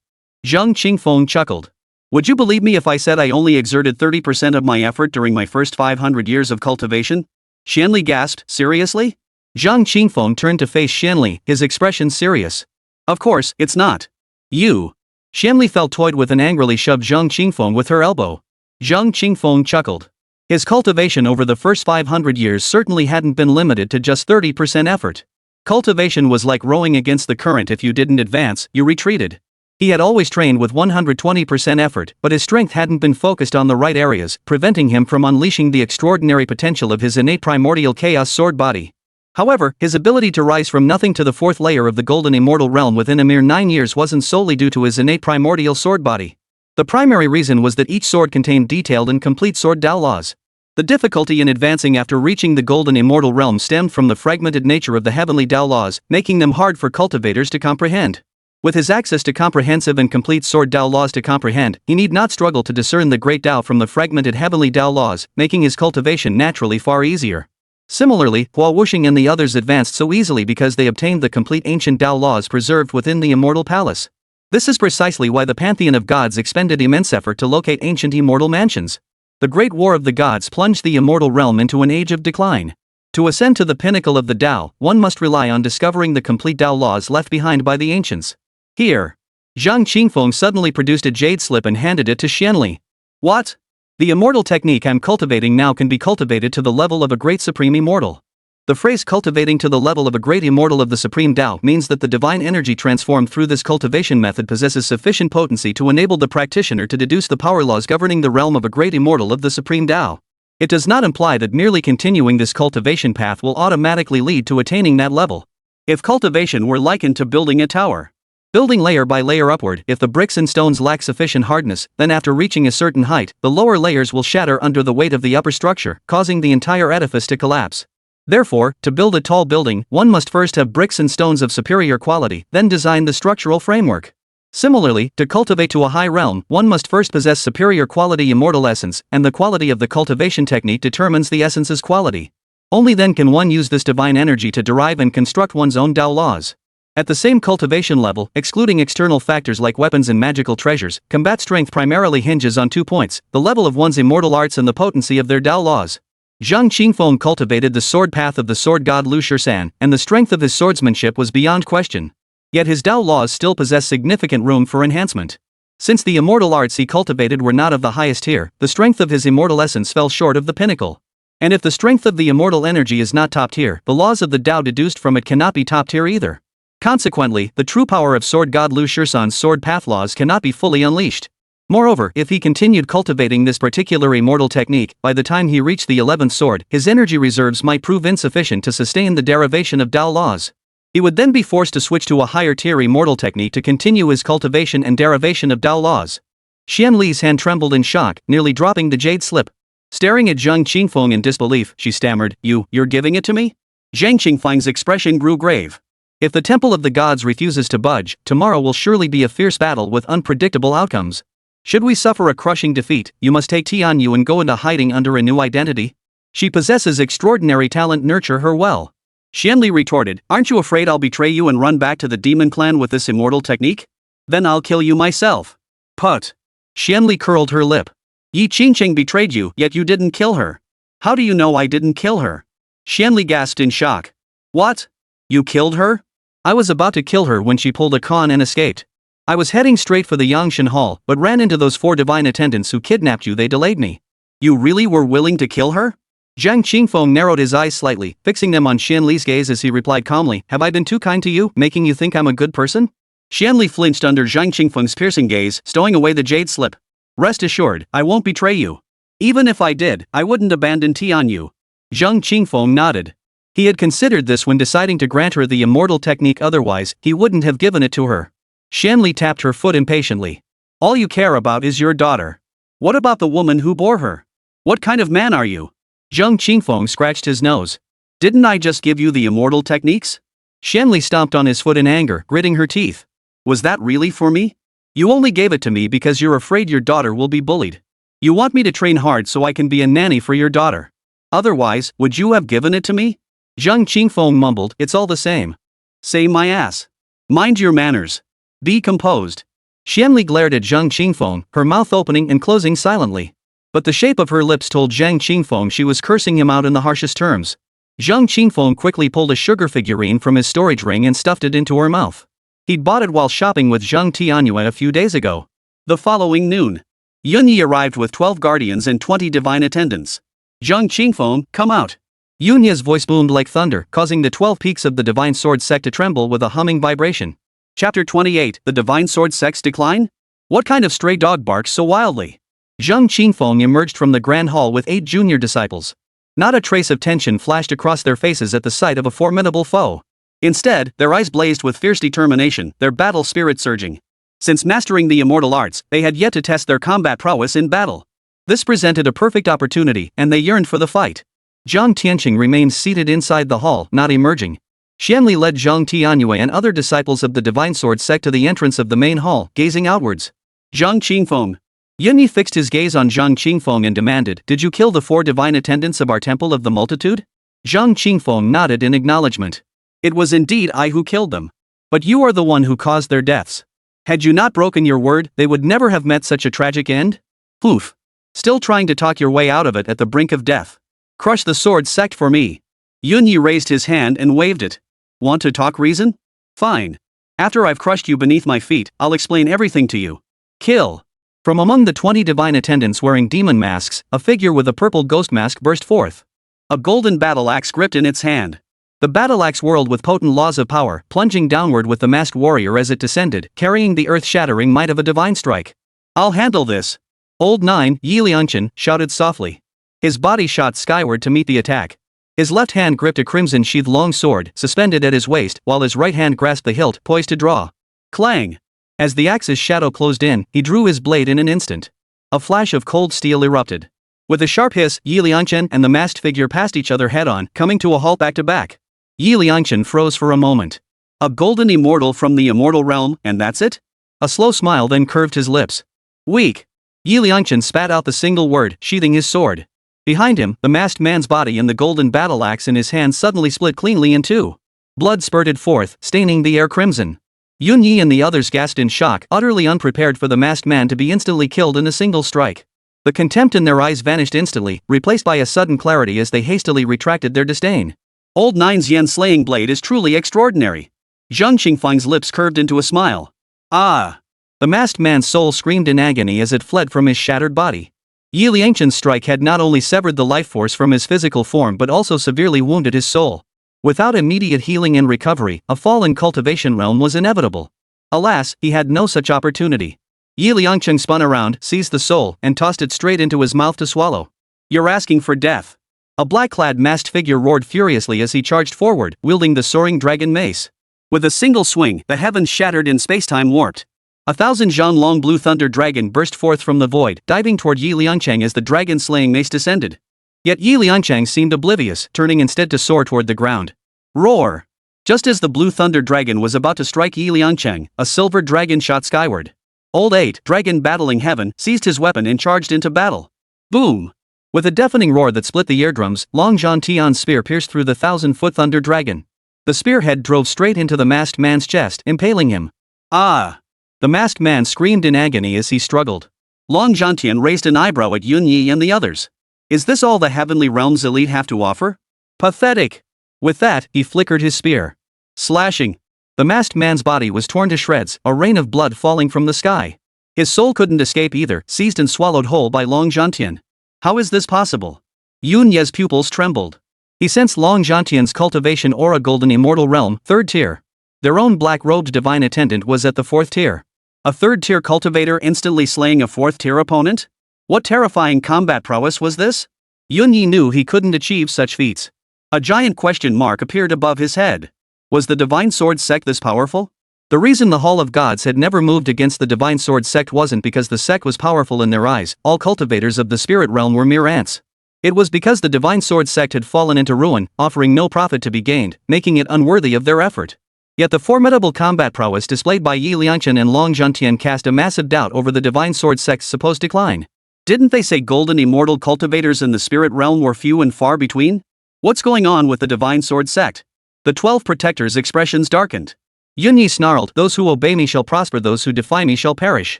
Zhang Qingfeng chuckled. Would you believe me if I said I only exerted 30% of my effort during my first 500 years of cultivation? Xuanli gasped, seriously? Zhang Qingfeng turned to face Xuanli, his expression serious. Of course, it's not. You. Xuanli felt toyed with and angrily shoved Zhang Qingfeng with her elbow. Zhang Qingfeng chuckled. His cultivation over the first 500 years certainly hadn't been limited to just 30% effort. Cultivation was like rowing against the current. If you didn't advance, you retreated. He had always trained with 120% effort, but his strength hadn't been focused on the right areas, preventing him from unleashing the extraordinary potential of his innate primordial chaos sword body. However, his ability to rise from nothing to the fourth layer of the golden immortal realm within a mere 9 years wasn't solely due to his innate primordial sword body. The primary reason was that each sword contained detailed and complete sword Dao laws. The difficulty in advancing after reaching the golden immortal realm stemmed from the fragmented nature of the heavenly Dao laws, making them hard for cultivators to comprehend. With his access to comprehensive and complete sword Dao laws to comprehend, he need not struggle to discern the great Dao from the fragmented heavenly Dao laws, making his cultivation naturally far easier. Similarly, Hua Wuxing and the others advanced so easily because they obtained the complete ancient Dao laws preserved within the immortal palace. This is precisely why the Pantheon of gods expended immense effort to locate ancient immortal mansions. The Great War of the Gods plunged the immortal realm into an age of decline. To ascend to the pinnacle of the Tao, one must rely on discovering the complete Tao laws left behind by the ancients. Here. Zhang Qingfeng suddenly produced a jade slip and handed it to Xuanli. What? The immortal technique I'm cultivating now can be cultivated to the level of a great supreme immortal. The phrase cultivating to the level of a great immortal of the supreme Tao means that the divine energy transformed through this cultivation method possesses sufficient potency to enable the practitioner to deduce the power laws governing the realm of a great immortal of the supreme Tao. It does not imply that merely continuing this cultivation path will automatically lead to attaining that level. If cultivation were likened to building a tower, building layer by layer upward, if the bricks and stones lack sufficient hardness, then after reaching a certain height, the lower layers will shatter under the weight of the upper structure, causing the entire edifice to collapse. Therefore, to build a tall building, one must first have bricks and stones of superior quality, then design the structural framework. Similarly, to cultivate to a high realm, one must first possess superior quality immortal essence, and the quality of the cultivation technique determines the essence's quality. Only then can one use this divine energy to derive and construct one's own Tao laws. At the same cultivation level, excluding external factors like weapons and magical treasures, combat strength primarily hinges on 2 points: the level of one's immortal arts and the potency of their Tao laws. Zhang Qingfeng cultivated the sword path of the sword god Lu Shisan, and the strength of his swordsmanship was beyond question. Yet his Tao laws still possess significant room for enhancement. Since the immortal arts he cultivated were not of the highest tier, the strength of his immortal essence fell short of the pinnacle. And if the strength of the immortal energy is not top tier, the laws of the Tao deduced from it cannot be top tier either. Consequently, the true power of sword god Lu Shisan's sword path laws cannot be fully unleashed. Moreover, if he continued cultivating this particular immortal technique, by the time he reached the 11th sword, his energy reserves might prove insufficient to sustain the derivation of Tao laws. He would then be forced to switch to a higher tier immortal technique to continue his cultivation and derivation of Tao laws. Xuanli's hand trembled in shock, nearly dropping the jade slip. Staring at Zhang Qingfeng in disbelief, she stammered, You're giving it to me? Zhang Qingfeng's expression grew grave. If the temple of the gods refuses to budge, tomorrow will surely be a fierce battle with unpredictable outcomes. Should we suffer a crushing defeat, you must take Tianyue and go into hiding under a new identity. She possesses extraordinary talent, nurture her well. Xuanli retorted, aren't you afraid I'll betray you and run back to the demon clan with this immortal technique? Then I'll kill you myself. Put. Xuanli curled her lip. Yi Qingcheng betrayed you, yet you didn't kill her. How do you know I didn't kill her? Xuanli gasped in shock. What? You killed her? I was about to kill her when she pulled a con and escaped. I was heading straight for the Yangshan Hall, but ran into those 4 divine attendants who kidnapped you. They delayed me. You really were willing to kill her? Zhang Qingfeng narrowed his eyes slightly, fixing them on Xuanli's gaze as he replied calmly, have I been too kind to you, making you think I'm a good person? Xuanli flinched under Zhang Qingfeng's piercing gaze, stowing away the jade slip. Rest assured, I won't betray you. Even if I did, I wouldn't abandon Tianyue. Zhang Qingfeng nodded. He had considered this when deciding to grant her the immortal technique, otherwise, he wouldn't have given it to her. Xuanli tapped her foot impatiently. All you care about is your daughter. What about the woman who bore her? What kind of man are you? Zhang Qingfeng scratched his nose. Didn't I just give you the immortal techniques? Xuanli stomped on his foot in anger, gritting her teeth. Was that really for me? You only gave it to me because you're afraid your daughter will be bullied. You want me to train hard so I can be a nanny for your daughter. Otherwise, would you have given it to me? Zhang Qingfeng mumbled, it's all the same. Say my ass. Mind your manners. Be composed. Xuanli glared at Zhang Qingfeng, her mouth opening and closing silently. But the shape of her lips told Zhang Qingfeng she was cursing him out in the harshest terms. Zhang Qingfeng quickly pulled a sugar figurine from his storage ring and stuffed it into her mouth. He'd bought it while shopping with Zhang Tianyue a few days ago. The following noon, Yunyi arrived with 12 guardians and 20 divine attendants. Zhang Qingfeng, come out. Yunyi's voice boomed like thunder, causing the 12 peaks of the divine sword sect to tremble with a humming vibration. Chapter 28, The Divine Sword Sect's Decline? What kind of stray dog barks so wildly? Zhang Qingfeng emerged from the grand hall with 8 junior disciples. Not a trace of tension flashed across their faces at the sight of a formidable foe. Instead, their eyes blazed with fierce determination, their battle spirit surging. Since mastering the immortal arts, they had yet to test their combat prowess in battle. This presented a perfect opportunity, and they yearned for the fight. Zhang Tianyue remained seated inside the hall, not emerging. Xuanli led Zhang Tianyue and other disciples of the Divine Sword sect to the entrance of the main hall, gazing outwards. Zhang Qingfeng. Yunyi fixed his gaze on Zhang Qingfeng and demanded, did you kill the 4 divine attendants of our temple of the multitude? Zhang Qingfeng nodded in acknowledgement. It was indeed I who killed them. But you are the one who caused their deaths. Had you not broken your word, they would never have met such a tragic end? Poof. Still trying to talk your way out of it at the brink of death. Crush the sword sect for me. Yunyi raised his hand and waved it. Want to talk reason? Fine. After I've crushed you beneath my feet, I'll explain everything to you. Kill. From among the 20 divine attendants wearing demon masks, a figure with a purple ghost mask burst forth. A golden battle axe gripped in its hand. The battle axe whirled with potent laws of power, plunging downward with the masked warrior as it descended, carrying the earth-shattering might of a divine strike. I'll handle this. Old 9, Yi Liangchen, shouted softly. His body shot skyward to meet the attack. His left hand gripped a crimson-sheathed long sword, suspended at his waist, while his right hand grasped the hilt, poised to draw. Clang! As the axe's shadow closed in, he drew his blade in an instant. A flash of cold steel erupted. With a sharp hiss, Yi Liangchen and the masked figure passed each other head-on, coming to a halt back-to-back. Yi Liangchen froze for a moment. A golden immortal from the immortal realm, and that's it? A slow smile then curved his lips. Weak. Yi Liangchen spat out the single word, sheathing his sword. Behind him, the masked man's body and the golden battle axe in his hand suddenly split cleanly in two. Blood spurted forth, staining the air crimson. Yunyi and the others gasped in shock, utterly unprepared for the masked man to be instantly killed in a single strike. The contempt in their eyes vanished instantly, replaced by a sudden clarity as they hastily retracted their disdain. Old Nine's yen slaying blade is truly extraordinary. Zhang Qingfeng's lips curved into a smile. Ah! The masked man's soul screamed in agony as it fled from his shattered body. Yi Liangchen's strike had not only severed the life force from his physical form but also severely wounded his soul. Without immediate healing and recovery, a fall in cultivation realm was inevitable. Alas, he had no such opportunity. Yi Liangchen spun around, seized the soul, and tossed it straight into his mouth to swallow. You're asking for death. A black-clad masked figure roared furiously as he charged forward, wielding the soaring dragon mace. With a single swing, the heavens shattered and spacetime warped. 1,000 zhan long blue thunder dragon burst forth from the void, diving toward Yi Liangchen as the dragon-slaying mace descended. Yet Yi Liangchen seemed oblivious, turning instead to soar toward the ground. Roar! Just as the blue thunder dragon was about to strike Yi Liangchen, a silver dragon shot skyward. Old 8, dragon battling heaven, seized his weapon and charged into battle. Boom! With a deafening roar that split the eardrums, Long Zhan Tian's spear pierced through the 1,000-foot thunder dragon. The spearhead drove straight into the masked man's chest, impaling him. Ah! The masked man screamed in agony as he struggled. Long Zhan Tian raised an eyebrow at Yunyi and the others. Is this all the heavenly realm's elite have to offer? Pathetic! With that, he flickered his spear. Slashing. The masked man's body was torn to shreds, a rain of blood falling from the sky. His soul couldn't escape either, seized and swallowed whole by Long Zhantian. How is this possible? Yun Ye's pupils trembled. He sensed Long Zhantian's cultivation aura golden immortal realm, 3rd tier. Their own black-robed divine attendant was at the 4th tier. A 3rd tier cultivator instantly slaying a 4th tier opponent? What terrifying combat prowess was this? Yun Yi knew he couldn't achieve such feats. A giant question mark appeared above his head. Was the Divine Sword sect this powerful? The reason the Hall of Gods had never moved against the Divine Sword sect wasn't because the sect was powerful in their eyes, all cultivators of the spirit realm were mere ants. It was because the Divine Sword sect had fallen into ruin, offering no profit to be gained, making it unworthy of their effort. Yet the formidable combat prowess displayed by Yi Liangchen and Long Zhantian cast a massive doubt over the Divine Sword sect's supposed decline. Didn't they say golden immortal cultivators in the spirit realm were few and far between? What's going on with the Divine Sword sect? The 12 protectors' expressions darkened. Yun Yi snarled, "Those who obey me shall prosper, those who defy me shall perish.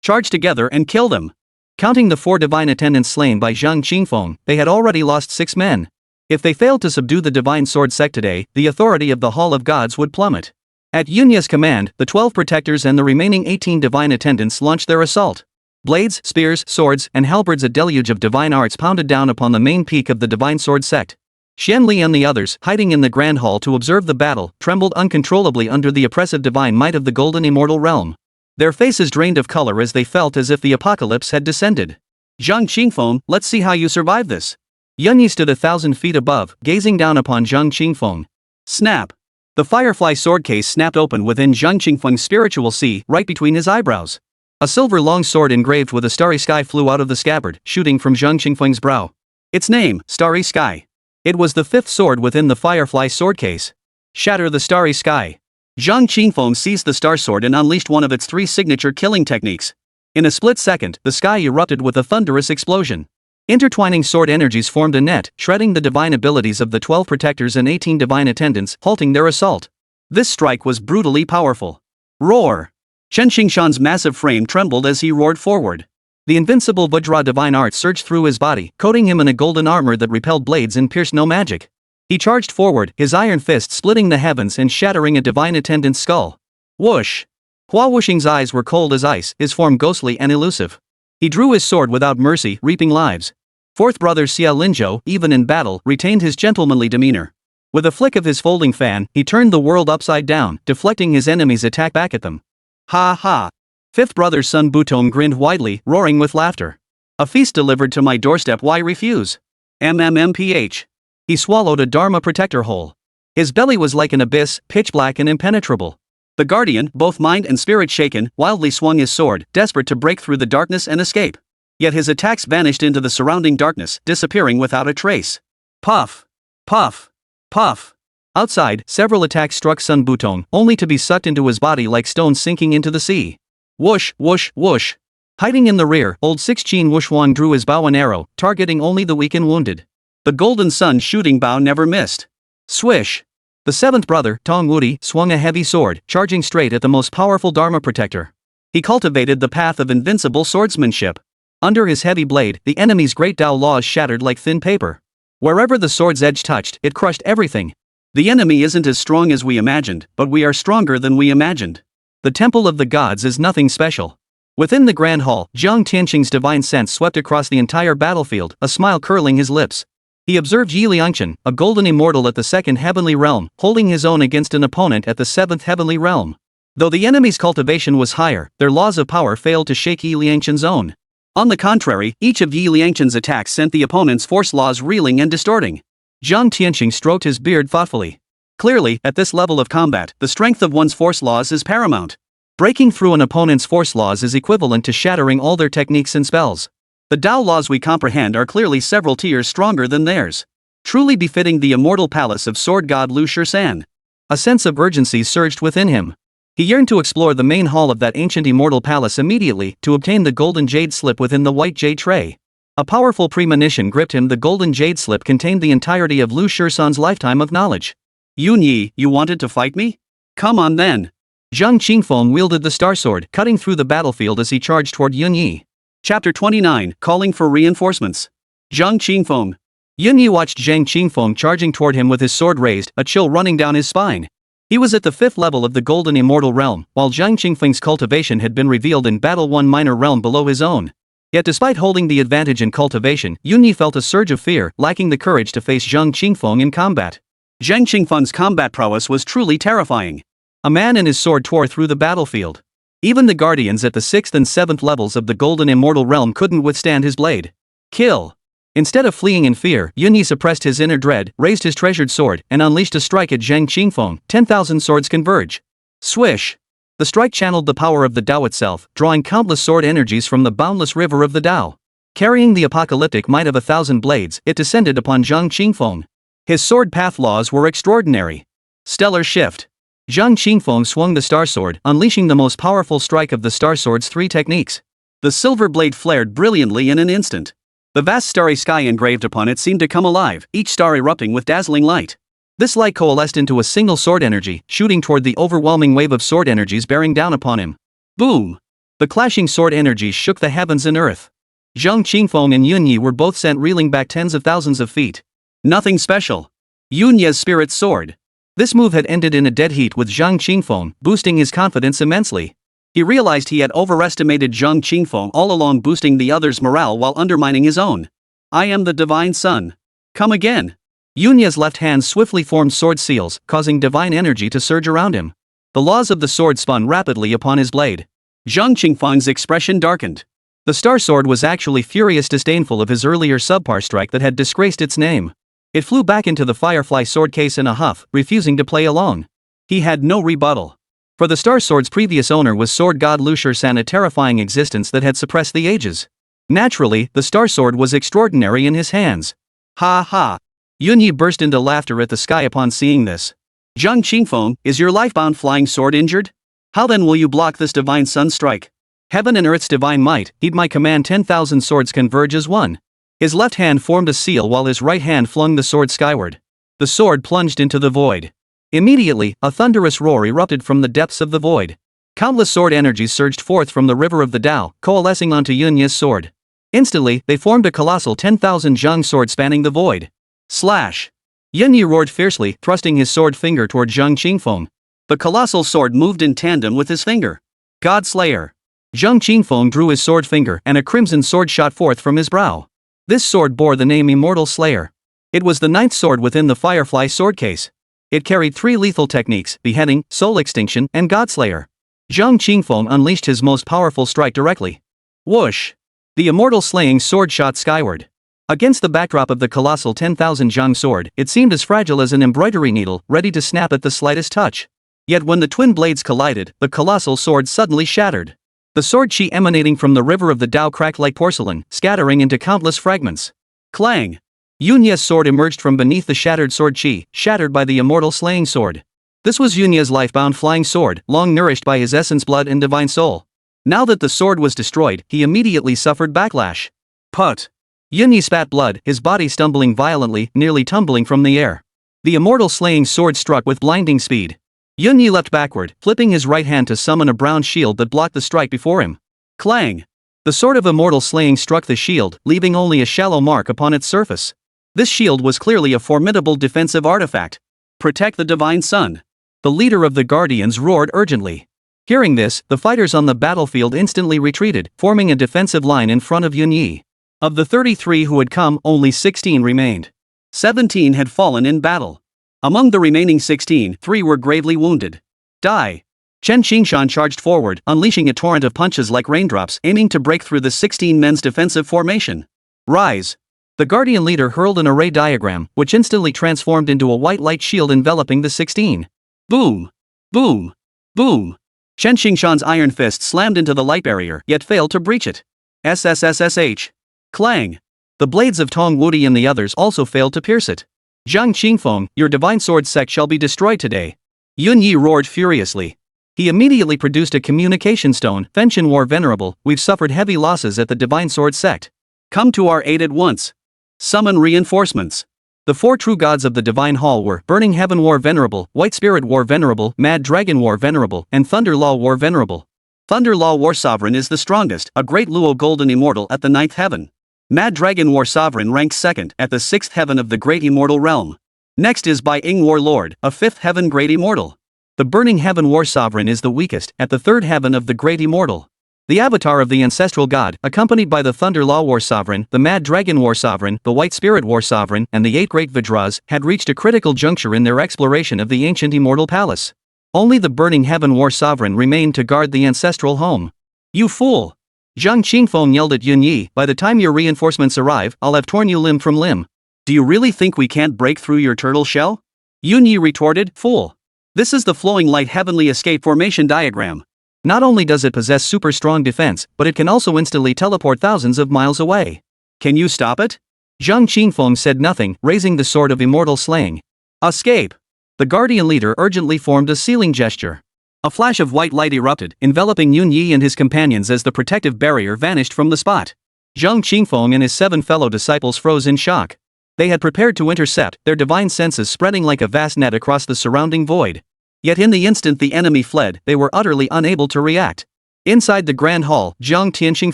Charge together and kill them." Counting the 4 divine attendants slain by Zhang Qingfeng, they had already lost 6 men. If they failed to subdue the Divine Sword sect today, the authority of the Hall of Gods would plummet. At Yun Ye's command, the 12 protectors and the remaining 18 divine attendants launched their assault. Blades, spears, swords, and halberds, a deluge of divine arts pounded down upon the main peak of the Divine Sword sect. Xuanli and the others, hiding in the Grand Hall to observe the battle, trembled uncontrollably under the oppressive divine might of the golden immortal realm. Their faces drained of color as they felt as if the apocalypse had descended. "Zhang Qingfeng, let's see how you survive this." Yun Yi stood 1,000 feet above, gazing down upon Zhang Qingfeng. Snap! The firefly sword case snapped open within Zhang Qingfeng's spiritual sea, right between his eyebrows. A silver long sword engraved with a starry sky flew out of the scabbard, shooting from Zhang Qingfeng's brow. Its name, Starry Sky. It was the 5th sword within the firefly sword case. Shatter the starry sky. Zhang Qingfeng seized the star sword and unleashed one of its 3 signature killing techniques. In a split second, the sky erupted with a thunderous explosion. Intertwining sword energies formed a net, shredding the divine abilities of the 12 protectors and 18 divine attendants, halting their assault. This strike was brutally powerful. Roar! Chen Xingshan's massive frame trembled as he roared forward. The invincible Vajra divine art surged through his body, coating him in a golden armor that repelled blades and pierced no magic. He charged forward, his iron fist splitting the heavens and shattering a divine attendant's skull. Whoosh! Hua Wuxing's eyes were cold as ice, his form ghostly and elusive. He drew his sword without mercy, reaping lives. 4th brother Xia Linzhou, even in battle, retained his gentlemanly demeanor. With a flick of his folding fan, he turned the world upside down, deflecting his enemy's attack back at them. Ha ha! 5th brother Sun Butong grinned widely, roaring with laughter. "A feast delivered to my doorstep, why refuse? MMMPH. He swallowed a Dharma protector whole. His belly was like an abyss, pitch black and impenetrable. The guardian, both mind and spirit shaken, wildly swung his sword, desperate to break through the darkness and escape. Yet his attacks vanished into the surrounding darkness, disappearing without a trace. Puff! Puff! Puff! Outside, several attacks struck Sun Butong, only to be sucked into his body like stones sinking into the sea. Whoosh, whoosh, whoosh. Hiding in the rear, old Sixteen Wuxuan drew his bow and arrow, targeting only the weak and wounded. The golden sun's shooting bow never missed. Swish! The 7th brother, Tong Wudi, swung a heavy sword, charging straight at the most powerful Dharma protector. He cultivated the path of invincible swordsmanship. Under his heavy blade, the enemy's great Tao laws shattered like thin paper. Wherever the sword's edge touched, it crushed everything. The enemy isn't as strong as we imagined, but we are stronger than we imagined. The Temple of the Gods is nothing special. Within the Grand Hall, Zhang Tianqing's divine sense swept across the entire battlefield, a smile curling his lips. He observed Yi Liangchen, a golden immortal at the 2nd heavenly realm, holding his own against an opponent at the 7th heavenly realm. Though the enemy's cultivation was higher, their laws of power failed to shake Yi Liangchen's own. On the contrary, each of Yi Liangchen's attacks sent the opponent's force laws reeling and distorting. Zhang Tianqing stroked his beard thoughtfully. Clearly, at this level of combat, the strength of one's force laws is paramount. Breaking through an opponent's force laws is equivalent to shattering all their techniques and spells. The Tao laws we comprehend are clearly several tiers stronger than theirs. Truly befitting the immortal palace of sword god Lu Shisan. A sense of urgency surged within him. He yearned to explore the main hall of that ancient immortal palace immediately, to obtain the golden jade slip within the white jade tray. A powerful premonition gripped him. The golden jade slip contained the entirety of Lu Shisan's lifetime of knowledge. Yun Yi, you wanted to fight me? Come on then. Zhang Qingfeng wielded the star sword, cutting through the battlefield as he charged toward Yun Yi. Chapter 29, Calling for Reinforcements. Zhang Qingfeng. Yun Yi watched Zhang Qingfeng charging toward him with his sword raised, a chill running down his spine. He was at the 5th level of the Golden Immortal Realm, while Zhang Qingfeng's cultivation had been revealed in battle one minor realm below his own. Yet despite holding the advantage in cultivation, Yunyi felt a surge of fear, lacking the courage to face Zhang Qingfeng in combat. Zhang Qingfeng's combat prowess was truly terrifying. A man and his sword tore through the battlefield. Even the guardians at the 6th and 7th levels of the Golden Immortal Realm couldn't withstand his blade. Kill! Instead of fleeing in fear, Yunyi suppressed his inner dread, raised his treasured sword, and unleashed a strike at Zhang Qingfeng. 10,000 swords converge. Swish! The strike channeled the power of the Tao itself, drawing countless sword energies from the boundless river of the Tao. Carrying the apocalyptic might of 1,000 blades, it descended upon Zhang Qingfeng. His sword path laws were extraordinary. Stellar shift. Zhang Qingfeng swung the Star Sword, unleashing the most powerful strike of the Star Sword's 3 techniques. The silver blade flared brilliantly in an instant. The vast starry sky engraved upon it seemed to come alive, each star erupting with dazzling light. This light coalesced into a single sword energy, shooting toward the overwhelming wave of sword energies bearing down upon him. Boom! The clashing sword energies shook the heavens and earth. Zhang Qingfeng and Yunyi were both sent reeling back tens of thousands of feet. Nothing special. Yunyi's spirit soared. This move had ended in a dead heat with Zhang Qingfeng, boosting his confidence immensely. He realized he had overestimated Zhang Qingfeng all along, boosting the other's morale while undermining his own. I am the Divine Sun. Come again. Yunyi's left hand swiftly formed sword seals, causing divine energy to surge around him. The laws of the sword spun rapidly upon his blade. Zhang Qingfeng's expression darkened. The Star Sword was actually furious, disdainful of his earlier subpar strike that had disgraced its name. It flew back into the Firefly sword case in a huff, refusing to play along. He had no rebuttal. For the Star Sword's previous owner was Sword God Lu Shisan, a terrifying existence that had suppressed the ages. Naturally, the Star Sword was extraordinary in his hands. Ha ha! Yunyi burst into laughter at the sky upon seeing this. Zhang Qingfeng, is your lifebound flying sword injured? How then will you block this divine sun strike? Heaven and earth's divine might, heed my command. 10,000 swords converge as one. His left hand formed a seal while his right hand flung the sword skyward. The sword plunged into the void. Immediately, a thunderous roar erupted from the depths of the void. Countless sword energies surged forth from the river of the Tao, coalescing onto Yunyi's sword. Instantly, they formed a colossal 10,000 Zhang sword spanning the void. Slash! Yunyi roared fiercely, thrusting his sword finger toward Zhang Qingfeng. The colossal sword moved in tandem with his finger. God Slayer! Zhang Qingfeng drew his sword finger, and a crimson sword shot forth from his brow. This sword bore the name Immortal Slayer. It was the 9th sword within the Firefly sword case. It carried 3 lethal techniques: beheading, soul extinction, and Godslayer. Zhang Qingfeng unleashed his most powerful strike directly. Whoosh! The immortal slaying sword shot skyward. Against the backdrop of the colossal 10,000 Zhang sword, it seemed as fragile as an embroidery needle, ready to snap at the slightest touch. Yet when the twin blades collided, the colossal sword suddenly shattered. The sword chi emanating from the river of the Tao cracked like porcelain, scattering into countless fragments. Clang! Yunyi's sword emerged from beneath the shattered sword chi, shattered by the immortal slaying sword. This was Yunyi's lifebound flying sword, long nourished by his essence, blood, and divine soul. Now that the sword was destroyed, he immediately suffered backlash. Put! Yunyi spat blood, his body stumbling violently, nearly tumbling from the air. The immortal slaying sword struck with blinding speed. Yunyi leapt backward, flipping his right hand to summon a brown shield that blocked the strike before him. Clang! The sword of immortal slaying struck the shield, leaving only a shallow mark upon its surface. This shield was clearly a formidable defensive artifact. Protect the Divine Sun! The leader of the Guardians roared urgently. Hearing this, the fighters on the battlefield instantly retreated, forming a defensive line in front of Yunyi. Of the 33 who had come, only 16 remained. 17 had fallen in battle. Among the remaining 16, 3 were gravely wounded. Die! Chen Qingshan charged forward, unleashing a torrent of punches like raindrops, aiming to break through the 16 men's defensive formation. Rise! The Guardian leader hurled an array diagram, which instantly transformed into a white light shield enveloping the 16. Boom! Boom! Boom! Chen Qingshan's iron fist slammed into the light barrier, yet failed to breach it. SSSSH! Clang! The blades of Tong Wudi and the others also failed to pierce it. Zhang Qingfeng, your divine sword sect shall be destroyed today. Yunyi roared furiously. He immediately produced a communication stone. Fenshin War Venerable, we've suffered heavy losses at the divine sword sect. Come to our aid at once. Summon reinforcements. The 4 true gods of the Divine Hall were Burning Heaven War Venerable, White Spirit War Venerable, Mad Dragon War Venerable, and Thunder Law War Venerable. Thunder Law War Sovereign is the strongest, a great Luo Golden Immortal at the 9th heaven. Mad Dragon War Sovereign ranks 2nd at the 6th heaven of the Great Immortal Realm. Next is Bai Ing War Lord, a 5th heaven Great Immortal. The Burning Heaven War Sovereign is the weakest, at the third heaven of the Great Immortal. The avatar of the ancestral god, accompanied by the Thunder Law War Sovereign, the Mad Dragon War Sovereign, the White Spirit War Sovereign, and the 8 Great Vajras, had reached a critical juncture in their exploration of the ancient immortal palace. Only the Burning Heaven War Sovereign remained to guard the ancestral home. "You fool!" Zhang Qingfeng yelled at Yunyi, "By the time your reinforcements arrive, I'll have torn you limb from limb." "Do you really think we can't break through your turtle shell?" Yunyi retorted, "Fool. This is the flowing light heavenly escape formation diagram. Not only does it possess super strong defense, but it can also instantly teleport thousands of miles away. Can you stop it?" Zhang Qingfeng said nothing, raising the sword of immortal slaying. "Escape!" The guardian leader urgently formed a sealing gesture. A flash of white light erupted, enveloping Yunyi and his companions as the protective barrier vanished from the spot. Zhang Qingfeng and his 7 fellow disciples froze in shock. They had prepared to intercept, their divine senses spreading like a vast net across the surrounding void. Yet in the instant the enemy fled, they were utterly unable to react. Inside the grand hall, Zhang Tianyue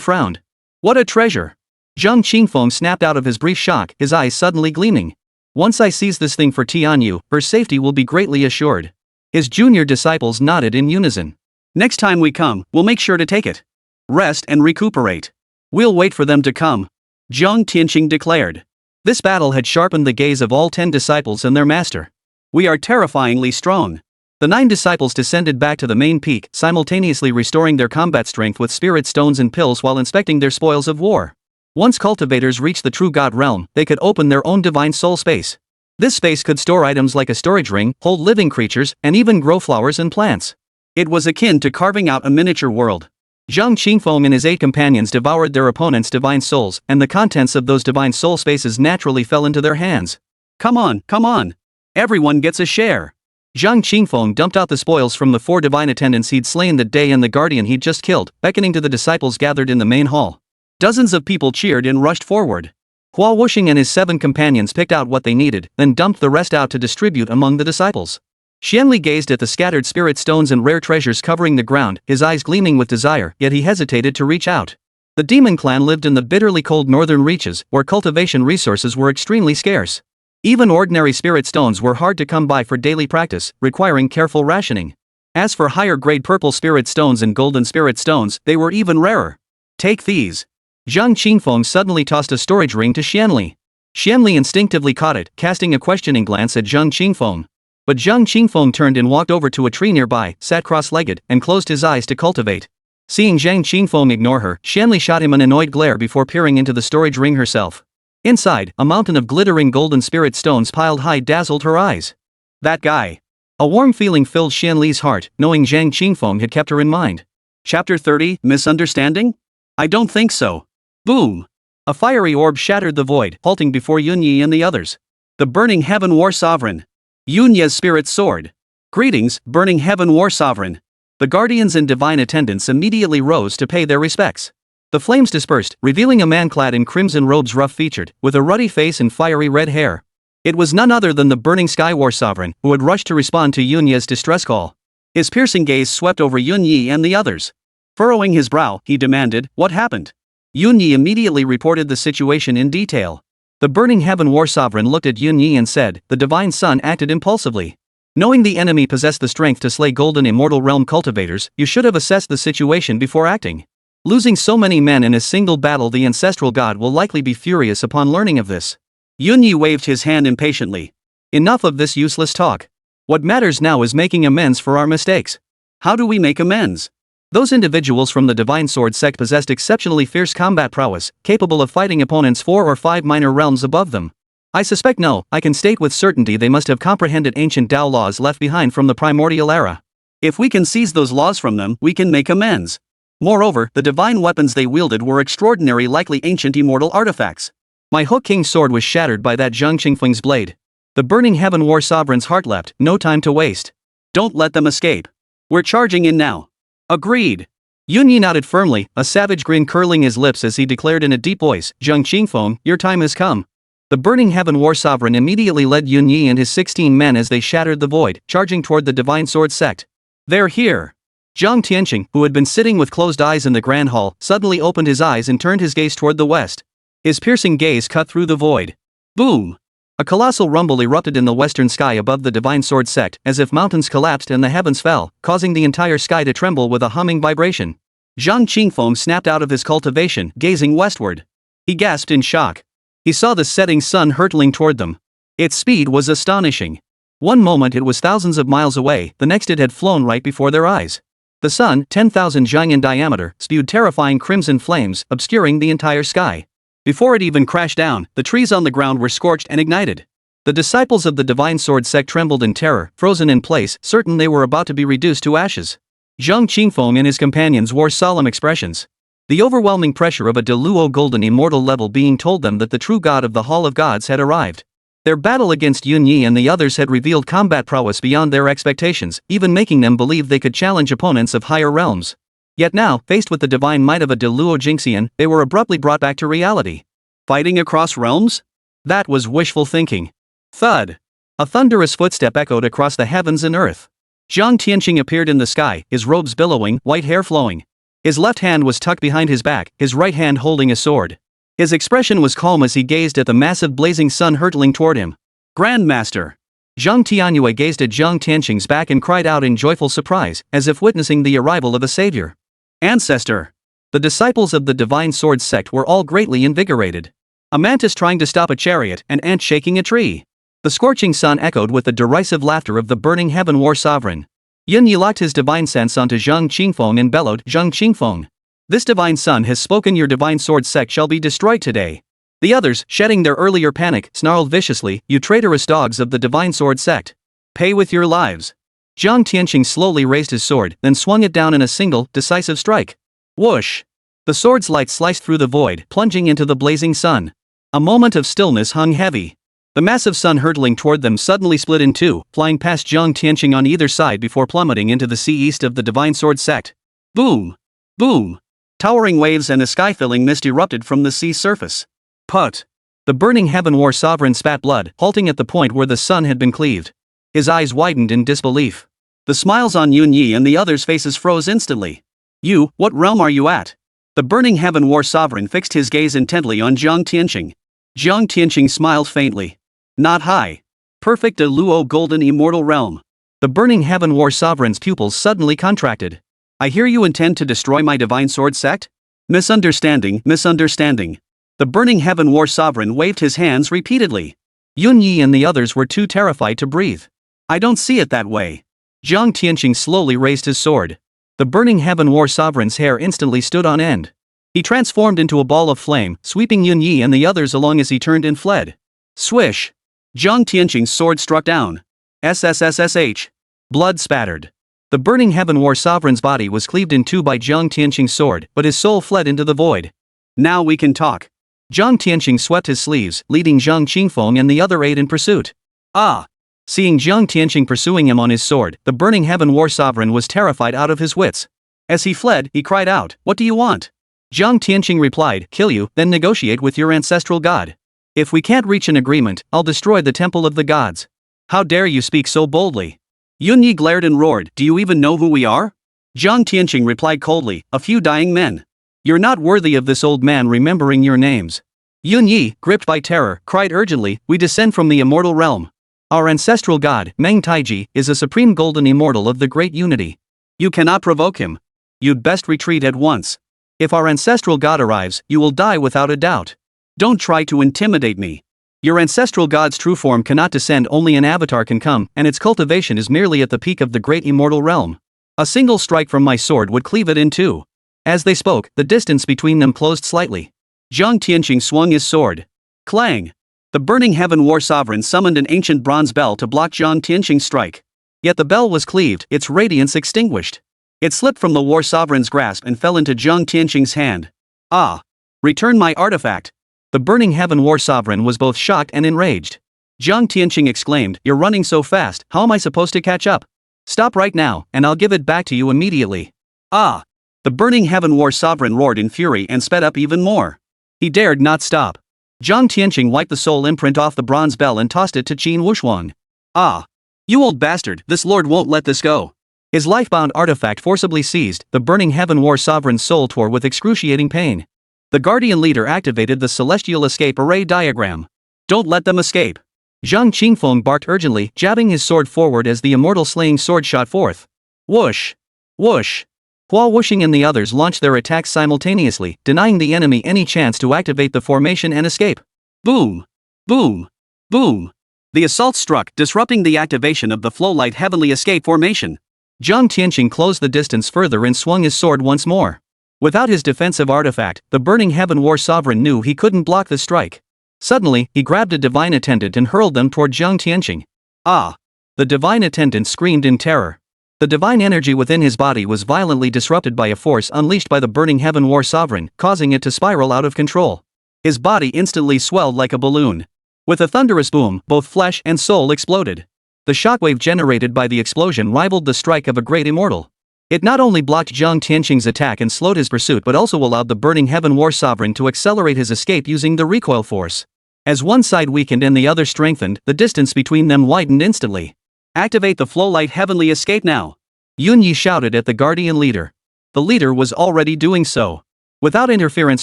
frowned. "What a treasure!" Zhang Qingfeng snapped out of his brief shock, his eyes suddenly gleaming. "Once I seize this thing for Tianyue, her safety will be greatly assured." His junior disciples nodded in unison. "Next time we come, we'll make sure to take it. Rest and recuperate. We'll wait for them to come," Zhang Tianyue declared. This battle had sharpened the gaze of all 10 disciples and their master. "We are terrifyingly strong." The 9 disciples descended back to the main peak, simultaneously restoring their combat strength with spirit stones and pills while inspecting their spoils of war. Once cultivators reached the true god realm, they could open their own divine soul space. This space could store items like a storage ring, hold living creatures, and even grow flowers and plants. It was akin to carving out a miniature world. Zhang Qingfeng and his 8 companions devoured their opponents' divine souls, and the contents of those divine soul spaces naturally fell into their hands. Come on! Everyone gets a share." Zhang Qingfeng dumped out the spoils from the 4 divine attendants he'd slain that day and the guardian he'd just killed, beckoning to the disciples gathered in the main hall. Dozens of people cheered and rushed forward. Hua Wuxing and his 7 companions picked out what they needed, then dumped the rest out to distribute among the disciples. Xuanli gazed at the scattered spirit stones and rare treasures covering the ground, his eyes gleaming with desire, yet he hesitated to reach out. The demon clan lived in the bitterly cold northern reaches, where cultivation resources were extremely scarce. Even ordinary spirit stones were hard to come by for daily practice, requiring careful rationing. As for higher-grade purple spirit stones and golden spirit stones, they were even rarer. "Take these." Zhang Qingfeng suddenly tossed a storage ring to Xuanli. Xuanli instinctively caught it, casting a questioning glance at Zhang Qingfeng. But Zhang Qingfeng turned and walked over to a tree nearby, sat cross-legged, and closed his eyes to cultivate. Seeing Zhang Qingfeng ignore her, Xuanli shot him an annoyed glare before peering into the storage ring herself. Inside, a mountain of glittering golden spirit stones piled high dazzled her eyes. That guy. A warm feeling filled Xuanli's heart, knowing Zhang Qingfeng had kept her in mind. Chapter 30, Misunderstanding? I don't think so. Boom! A fiery orb shattered the void, halting before Yunyi and the others. The Burning Heaven War Sovereign. Yunya's spirit sword. Greetings, Burning Heaven War Sovereign. The guardians and divine attendants immediately rose to pay their respects. The flames dispersed, revealing a man clad in crimson robes rough-featured, with a ruddy face and fiery red hair. It was none other than the Burning Sky War Sovereign, who had rushed to respond to Yunya's distress call. His piercing gaze swept over Yunyi and the others. Furrowing his brow, he demanded, "What happened?" Yunyi immediately reported the situation in detail. The Burning Heaven War Sovereign looked at Yunyi and said, "The Divine Sun acted impulsively. Knowing the enemy possessed the strength to slay golden immortal realm cultivators, you should have assessed the situation before acting. Losing so many men in a single battle, the ancestral god will likely be furious upon learning of this." Yunyi waved his hand impatiently. "Enough of this useless talk. What matters now is making amends for our mistakes." "How do we make amends?" Those individuals from the Divine Sword sect possessed exceptionally fierce combat prowess, capable of fighting opponents 4 or 5 minor realms above them. I can state with certainty they must have comprehended ancient Tao laws left behind from the primordial era. If we can seize those laws from them, we can make amends. Moreover, the divine weapons they wielded were extraordinary, likely ancient immortal artifacts. My Hook King's sword was shattered by that Zhang Qingfeng's blade. The Burning Heaven War Sovereign's heart leapt, no time to waste. Don't let them escape. We're charging in now. Agreed. Yunyi nodded firmly, a savage grin curling his lips as he declared in a deep voice, "Zhang Qingfeng, your time has come." The Burning Heaven War Sovereign immediately led Yunyi and his 16 men as they shattered the void, charging toward the Divine Sword sect. "They're here." Zhang Tianyue, who had been sitting with closed eyes in the grand hall, suddenly opened his eyes and turned his gaze toward the west. His piercing gaze cut through the void. Boom! A colossal rumble erupted in the western sky above the divine sword sect, as if mountains collapsed and the heavens fell, causing the entire sky to tremble with a humming vibration. Zhang Qingfeng snapped out of his cultivation, gazing westward. He gasped in shock. He saw the setting sun hurtling toward them. Its speed was astonishing. One moment it was thousands of miles away, the next it had flown right before their eyes. The sun, 10,000 zhang in diameter, spewed terrifying crimson flames, obscuring the entire sky. Before it even crashed down, the trees on the ground were scorched and ignited. The disciples of the divine sword sect trembled in terror, frozen in place, certain they were about to be reduced to ashes. Zhang Qingfeng and his companions wore solemn expressions. The overwhelming pressure of a deluo golden immortal level being told them that the true god of the Hall of Gods had arrived. Their battle against Xuanli and the others had revealed combat prowess beyond their expectations, even making them believe they could challenge opponents of higher realms. Yet now, faced with the divine might of a deluo Jingxian, they were abruptly brought back to reality. Fighting across realms? That was wishful thinking. Thud! A thunderous footstep echoed across the heavens and earth. Zhang Tianyue appeared in the sky, his robes billowing, white hair flowing. His left hand was tucked behind his back, his right hand holding a sword. His expression was calm as he gazed at the massive blazing sun hurtling toward him. Grandmaster! Zhang Tianyue gazed at Zhang Tianyue's back and cried out in joyful surprise, as if witnessing the arrival of a savior. Ancestor! The disciples of the divine sword sect were all greatly invigorated. A mantis trying to stop a chariot, an ant shaking a tree. The scorching sun echoed with the derisive laughter of the burning heaven war sovereign. Yunyi locked his divine sense onto Zhang Qingfeng and bellowed, Zhang Qingfeng. This divine sun has spoken, your divine sword sect shall be destroyed today. The others, shedding their earlier panic, snarled viciously, you traitorous dogs of the divine sword sect. Pay with your lives. Zhang Tianyue slowly raised his sword, then swung it down in a single, decisive strike. Whoosh! The sword's light sliced through the void, plunging into the blazing sun. A moment of stillness hung heavy. The massive sun hurtling toward them suddenly split in two, flying past Zhang Tianyue on either side before plummeting into the sea east of the divine sword sect. Boom! Boom! Towering waves and a sky-filling mist erupted from the sea's surface. Put! The burning heaven war sovereign spat blood, halting at the point where the sun had been cleaved. His eyes widened in disbelief. The smiles on Xuanli and the others' faces froze instantly. You, what realm are you at? The burning heaven war sovereign fixed his gaze intently on Zhang Tianyue. Zhang Tianyue smiled faintly. Not high. Perfect deluo golden immortal realm. The burning heaven war sovereign's pupils suddenly contracted. I hear you intend to destroy my divine sword sect? Misunderstanding, misunderstanding. The burning heaven war sovereign waved his hands repeatedly. Xuanli and the others were too terrified to breathe. I don't see it that way. Zhang Tianyue slowly raised his sword. The burning heaven war sovereign's hair instantly stood on end. He transformed into a ball of flame, sweeping Xuanli and the others along as he turned and fled. Swish! Zhang Tianyue's sword struck down. SSSSH. Blood spattered. The burning heaven war sovereign's body was cleaved in two by Zhang Tianyue's sword, but his soul fled into the void. Now we can talk. Zhang Tianyue swept his sleeves, leading Zhang Qingfeng and the other eight in pursuit. Ah! Seeing Zhang Tianyue pursuing him on his sword, the burning heaven war sovereign was terrified out of his wits. As he fled, he cried out, "What do you want?" Zhang Tianyue replied, "Kill you, then negotiate with your ancestral god. If we can't reach an agreement, I'll destroy the temple of the gods." How dare you speak so boldly? Xuanli glared and roared, "Do you even know who we are?" Zhang Tianyue replied coldly, "A few dying men. You're not worthy of this old man remembering your names." Xuanli, gripped by terror, cried urgently, "We descend from the immortal realm. Our ancestral god, Meng Taiji, is a supreme golden immortal of the great unity. You cannot provoke him. You'd best retreat at once. If our ancestral god arrives, you will die without a doubt. Don't try to intimidate me. Your ancestral god's true form cannot descend, only an avatar can come, and its cultivation is merely at the peak of the great immortal realm. A single strike from my sword would cleave it in two." As they spoke, the distance between them closed slightly. Zhang Tianyue swung his sword. Clang! The burning heaven war sovereign summoned an ancient bronze bell to block Zhang Tianyue's strike. Yet the bell was cleaved, its radiance extinguished. It slipped from the war sovereign's grasp and fell into Zhang Tianyue's hand. Ah! Return my artifact! The burning heaven war sovereign was both shocked and enraged. Zhang Tianyue exclaimed, "You're running so fast, how am I supposed to catch up? Stop right now, and I'll give it back to you immediately." Ah! The burning heaven war sovereign roared in fury and sped up even more. He dared not stop. Zhang Tianyue wiped the soul imprint off the bronze bell and tossed it to Qin Wuxuang. Ah! You old bastard, this lord won't let this go. His lifebound artifact forcibly seized, the burning heaven war sovereign's soul tore with excruciating pain. The guardian leader activated the celestial escape array diagram. Don't let them escape. Zhang Qingfeng barked urgently, jabbing his sword forward as the immortal slaying sword shot forth. Whoosh! Whoosh! While whooshing and the others launched their attacks simultaneously, denying the enemy any chance to activate the formation and escape. Boom! Boom! Boom! The assault struck, disrupting the activation of the flow-light heavenly escape formation. Zhang Tianyue closed the distance further and swung his sword once more. Without his defensive artifact, the Burning Heaven War Sovereign knew he couldn't block the strike. Suddenly, he grabbed a divine attendant and hurled them toward Zhang Tianyue. Ah! The divine attendant screamed in terror. The divine energy within his body was violently disrupted by a force unleashed by the Burning Heaven War Sovereign, causing it to spiral out of control. His body instantly swelled like a balloon. With a thunderous boom, both flesh and soul exploded. The shockwave generated by the explosion rivaled the strike of a great immortal. It not only blocked Zhang Tianyue's attack and slowed his pursuit but also allowed the Burning Heaven War Sovereign to accelerate his escape using the recoil force. As one side weakened and the other strengthened, the distance between them widened instantly. Activate the Flowlight Heavenly Escape now! Yunyi shouted at the Guardian leader. The leader was already doing so. Without interference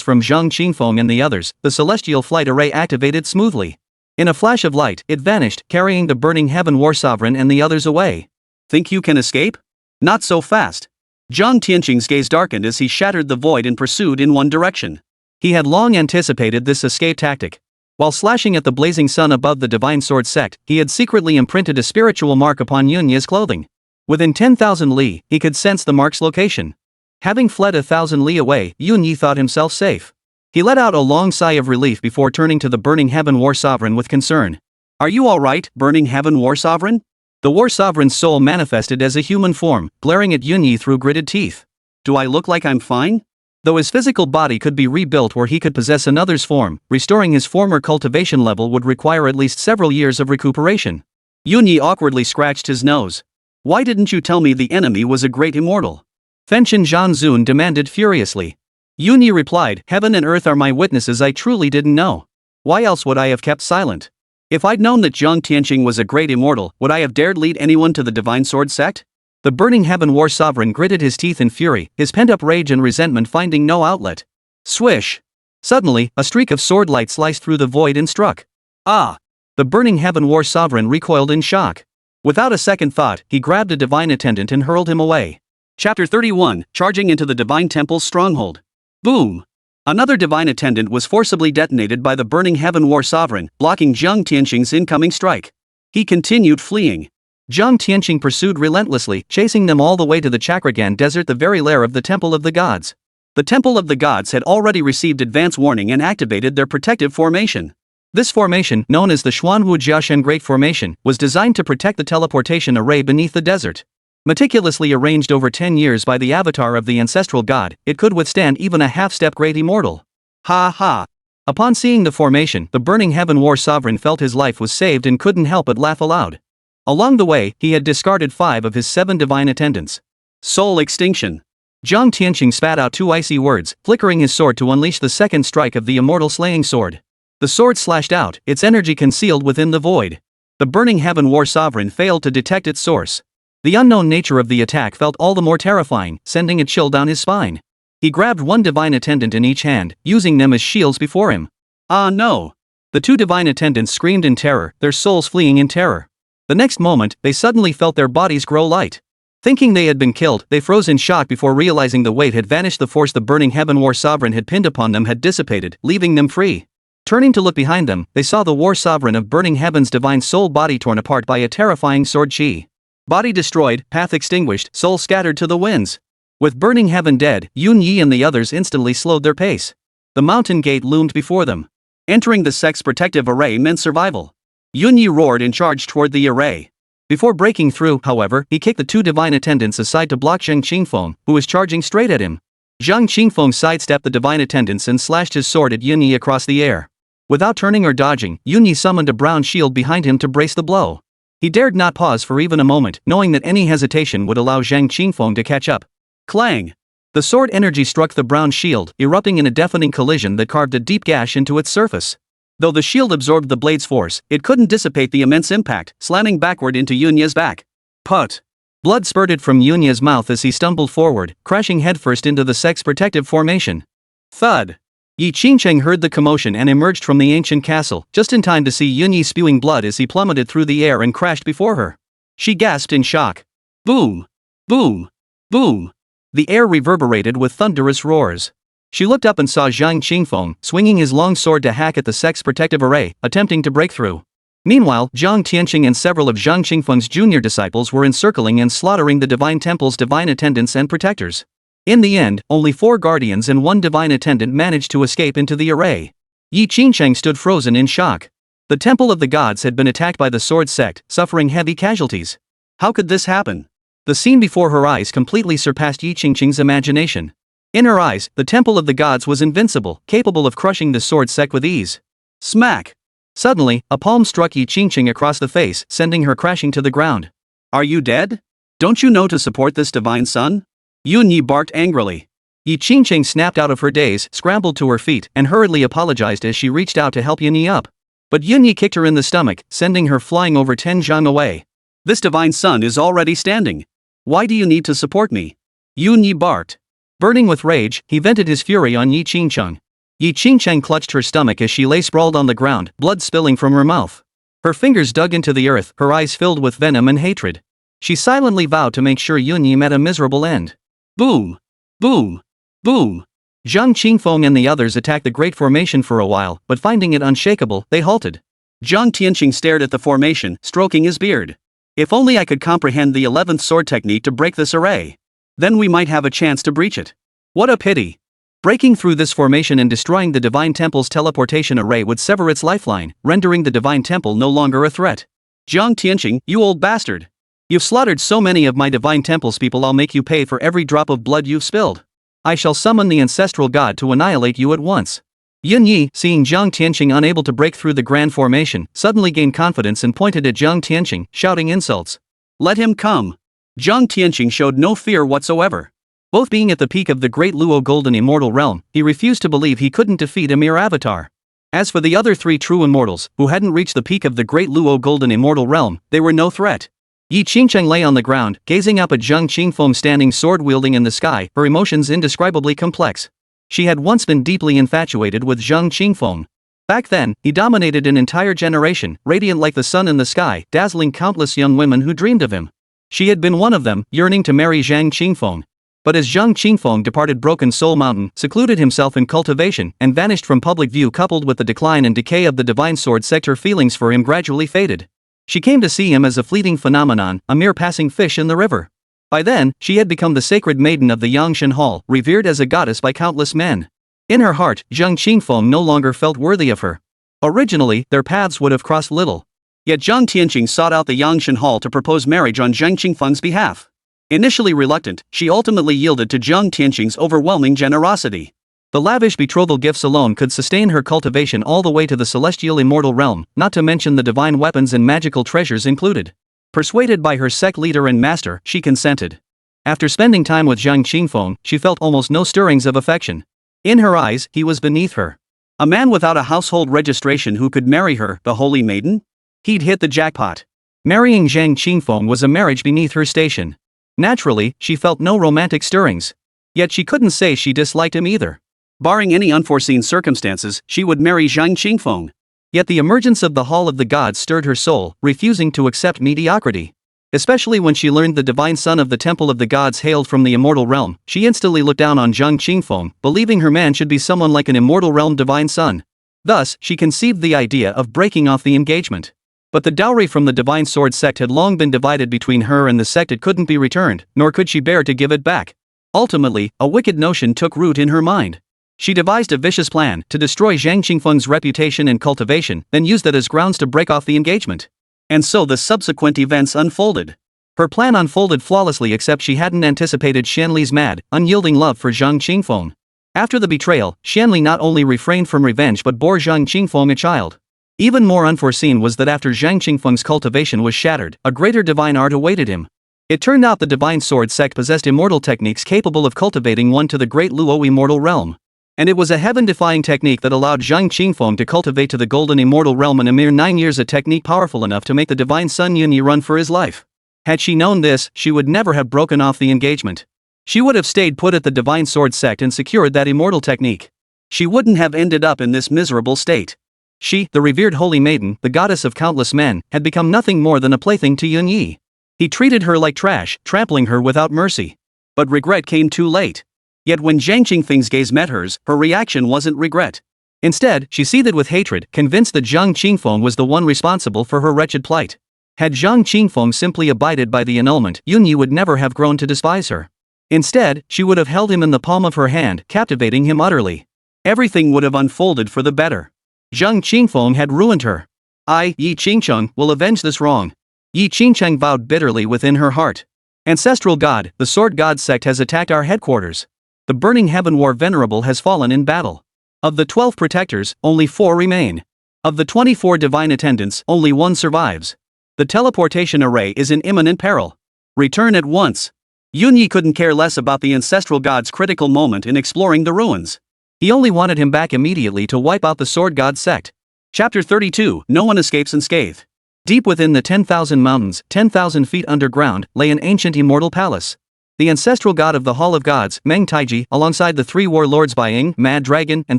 from Zhang Qingfeng and the others, the Celestial Flight Array activated smoothly. In a flash of light, it vanished, carrying the Burning Heaven War Sovereign and the others away. Think you can escape? Not so fast. Zhang Tianyue's gaze darkened as he shattered the void and pursued in one direction. He had long anticipated this escape tactic. While slashing at the blazing sun above the Divine Sword sect, he had secretly imprinted a spiritual mark upon Yunyi's clothing. Within 10,000 li, he could sense the mark's location. Having fled 1,000 li away, Yunyi thought himself safe. He let out a long sigh of relief before turning to the Burning Heaven War Sovereign with concern. Are you alright, Burning Heaven War Sovereign? The War Sovereign's soul manifested as a human form, glaring at Yunyi through gritted teeth. Do I look like I'm fine? Though his physical body could be rebuilt where he could possess another's form, restoring his former cultivation level would require at least several years of recuperation. Yunyi awkwardly scratched his nose. Why didn't you tell me the enemy was a great immortal? Fenchen Zhanzun demanded furiously. Yunyi replied, Heaven and earth are my witnesses, I truly didn't know. Why else would I have kept silent? If I'd known that Zhang Tianyue was a great immortal, would I have dared lead anyone to the Divine Sword sect? The Burning Heaven War Sovereign gritted his teeth in fury, his pent-up rage and resentment finding no outlet. Swish! Suddenly, a streak of sword light sliced through the void and struck. Ah! The Burning Heaven War Sovereign recoiled in shock. Without a second thought, he grabbed a divine attendant and hurled him away. Chapter 31, Charging into the Divine Temple's Stronghold. Boom! Another divine attendant was forcibly detonated by the Burning Heaven War Sovereign, blocking Zhang Tianyue's incoming strike. He continued fleeing. Zhang Tianyue pursued relentlessly, chasing them all the way to the Chakragan Desert, the very lair of the Temple of the Gods. The Temple of the Gods had already received advance warning and activated their protective formation. This formation, known as the Xuanwu Jiashen Great Formation, was designed to protect the teleportation array beneath the desert. Meticulously arranged over 10 years by the avatar of the ancestral god, it could withstand even a half-step great immortal. Ha ha! Upon seeing the formation, the Burning Heaven War Sovereign felt his life was saved and couldn't help but laugh aloud. Along the way, he had discarded 5 of his 7 divine attendants. Soul extinction. Zhang Tianyue spat out 2 icy words, flickering his sword to unleash the second strike of the immortal slaying sword. The sword slashed out, its energy concealed within the void. The Burning Heaven War Sovereign failed to detect its source. The unknown nature of the attack felt all the more terrifying, sending a chill down his spine. He grabbed 1 divine attendant in each hand, using them as shields before him. Ah no! The 2 divine attendants screamed in terror, their souls fleeing in terror. The next moment, they suddenly felt their bodies grow light. Thinking they had been killed, they froze in shock before realizing the weight had vanished. The force the Burning Heaven War Sovereign had pinned upon them had dissipated, leaving them free. Turning to look behind them, they saw the War Sovereign of Burning Heaven's divine soul body torn apart by a terrifying sword chi. Body destroyed, path extinguished, soul scattered to the winds. With Burning Heaven dead, Yunyi and the others instantly slowed their pace. The mountain gate loomed before them. Entering the sect's protective array meant survival. Yunyi roared and charged toward the array. Before breaking through, however, he kicked the 2 divine attendants aside to block Zhang Qingfeng, who was charging straight at him. Zhang Qingfeng sidestepped the divine attendants and slashed his sword at Yunyi across the air. Without turning or dodging, Yunyi summoned a brown shield behind him to brace the blow. He dared not pause for even a moment, knowing that any hesitation would allow Zhang Qingfeng to catch up. Clang! The sword energy struck the brown shield, erupting in a deafening collision that carved a deep gash into its surface. Though the shield absorbed the blade's force, it couldn't dissipate the immense impact, slamming backward into Yunya's back. Put! Blood spurted from Yunya's mouth as he stumbled forward, crashing headfirst into the sect's protective formation. Thud! Yi Qingfeng heard the commotion and emerged from the ancient castle, just in time to see Yunyi spewing blood as he plummeted through the air and crashed before her. She gasped in shock. Boom! Boom! Boom! The air reverberated with thunderous roars. She looked up and saw Zhang Qingfeng swinging his long sword to hack at the sect's protective array, attempting to break through. Meanwhile, Zhang Tianyue and several of Zhang Qingfeng's junior disciples were encircling and slaughtering the divine temple's divine attendants and protectors. In the end, only 4 guardians and 1 divine attendant managed to escape into the array. Yi Qingfeng stood frozen in shock. The temple of the gods had been attacked by the sword sect, suffering heavy casualties. How could this happen? The scene before her eyes completely surpassed Yi Qingfeng's imagination. In her eyes, the temple of the gods was invincible, capable of crushing the sword sect with ease. Smack! Suddenly, a palm struck Yi Qingfeng across the face, sending her crashing to the ground. Are you dead? Don't you know to support this divine son? Yunyi barked angrily. Yi Qingfeng snapped out of her daze, scrambled to her feet, and hurriedly apologized as she reached out to help Yunyi up. But Yunyi kicked her in the stomach, sending her flying over 10 zhang away. This divine son is already standing. Why do you need to support me? Yunyi barked. Burning with rage, he vented his fury on Yi Qingfeng. Yi Qingfeng clutched her stomach as she lay sprawled on the ground, blood spilling from her mouth. Her fingers dug into the earth, her eyes filled with venom and hatred. She silently vowed to make sure Yunyi met a miserable end. Boom! Boom! Boom! Zhang Qingfeng and the others attacked the great formation for a while, but finding it unshakable, they halted. Zhang Tianyue stared at the formation, stroking his beard. If only I could comprehend the 11th sword technique to break this array. Then we might have a chance to breach it. What a pity! Breaking through this formation and destroying the divine temple's teleportation array would sever its lifeline, rendering the divine temple no longer a threat. Zhang Tianyue, you old bastard! You've slaughtered so many of my divine temple's people, I'll make you pay for every drop of blood you've spilled. I shall summon the ancestral god to annihilate you at once. Yunyi, seeing Zhang Tianyue unable to break through the grand formation, suddenly gained confidence and pointed at Zhang Tianyue, shouting insults. Let him come. Zhang Tianyue showed no fear whatsoever. Both being at the peak of the great Luo golden immortal realm, he refused to believe he couldn't defeat a mere avatar. As for the other 3 true immortals, who hadn't reached the peak of the great Luo golden immortal realm, they were no threat. Yi Qingfeng lay on the ground, gazing up at Zhang Qingfeng standing sword-wielding in the sky, her emotions indescribably complex. She had once been deeply infatuated with Zhang Qingfeng. Back then, he dominated an entire generation, radiant like the sun in the sky, dazzling countless young women who dreamed of him. She had been one of them, yearning to marry Zhang Qingfeng. But as Zhang Qingfeng departed Broken Soul Mountain, secluded himself in cultivation, and vanished from public view, coupled with the decline and decay of the divine sword sect, her feelings for him gradually faded. She came to see him as a fleeting phenomenon, a mere passing fish in the river. By then, she had become the sacred maiden of the Yangshan Hall, revered as a goddess by countless men. In her heart, Zhang Qingfeng no longer felt worthy of her. Originally, their paths would have crossed little. Yet Zhang Tianyue sought out the Yangshan Hall to propose marriage on Zhang Qingfeng's behalf. Initially reluctant, she ultimately yielded to Zhang Tianyue's overwhelming generosity. The lavish betrothal gifts alone could sustain her cultivation all the way to the celestial immortal realm, not to mention the divine weapons and magical treasures included. Persuaded by her sect leader and master, she consented. After spending time with Zhang Qingfeng, she felt almost no stirrings of affection. In her eyes, he was beneath her. A man without a household registration who could marry her, the holy maiden? He'd hit the jackpot. Marrying Zhang Qingfeng was a marriage beneath her station. Naturally, she felt no romantic stirrings. Yet she couldn't say she disliked him either. Barring any unforeseen circumstances, she would marry Zhang Qingfeng. Yet the emergence of the Hall of the Gods stirred her soul, refusing to accept mediocrity. Especially when she learned the divine son of the Temple of the Gods hailed from the immortal realm, she instantly looked down on Zhang Qingfeng, believing her man should be someone like an immortal realm divine son. Thus, she conceived the idea of breaking off the engagement. But the dowry from the divine sword sect had long been divided between her and the sect. It couldn't be returned, nor could she bear to give it back. Ultimately, a wicked notion took root in her mind. She devised a vicious plan to destroy Zhang Qingfeng's reputation and cultivation, then used that as grounds to break off the engagement. And so the subsequent events unfolded. Her plan unfolded flawlessly, except she hadn't anticipated Xuanli's mad, unyielding love for Zhang Qingfeng. After the betrayal, Xuanli not only refrained from revenge but bore Zhang Qingfeng a child. Even more unforeseen was that after Zhang Qingfeng's cultivation was shattered, a greater divine art awaited him. It turned out the divine sword sect possessed immortal techniques capable of cultivating one to the great Luo immortal realm. And it was a heaven-defying technique that allowed Zhang Qingfeng to cultivate to the golden immortal realm in a mere 9 years, a technique powerful enough to make the divine son Yunyi run for his life. Had she known this, she would never have broken off the engagement. She would have stayed put at the divine sword sect and secured that immortal technique. she wouldn't have ended up in this miserable state. She, the revered holy maiden, the goddess of countless men, had become nothing more than a plaything to Yunyi. He treated her like trash, trampling her without mercy. But regret came too late. Yet when Zhang Qingfeng's gaze met hers, her reaction wasn't regret. Instead, she seethed with hatred, convinced that Zhang Qingfeng was the one responsible for her wretched plight. Had Zhang Qingfeng simply abided by the annulment, Yunyi would never have grown to despise her. Instead, she would have held him in the palm of her hand, captivating him utterly. Everything would have unfolded for the better. Zhang Qingfeng had ruined her. I, Yi Qingcheng, will avenge this wrong. Yi Qingcheng vowed bitterly within her heart. Ancestral God, the Sword God sect has attacked our headquarters. The burning heaven war venerable has fallen in battle. Of the 12 protectors, only 4 remain. Of the 24 divine attendants, only 1 survives. The teleportation array is in imminent peril. Return at once. Yunyi couldn't care less about the ancestral god's critical moment in exploring the ruins. He only wanted him back immediately to wipe out the Sword God sect. Chapter 32, No one escapes unscathed. Deep within the 10,000 mountains, 10,000 feet underground, lay an ancient immortal palace. The ancestral god of the Hall of Gods, Meng Taiji, alongside the 3 warlords Baiying, Mad Dragon, and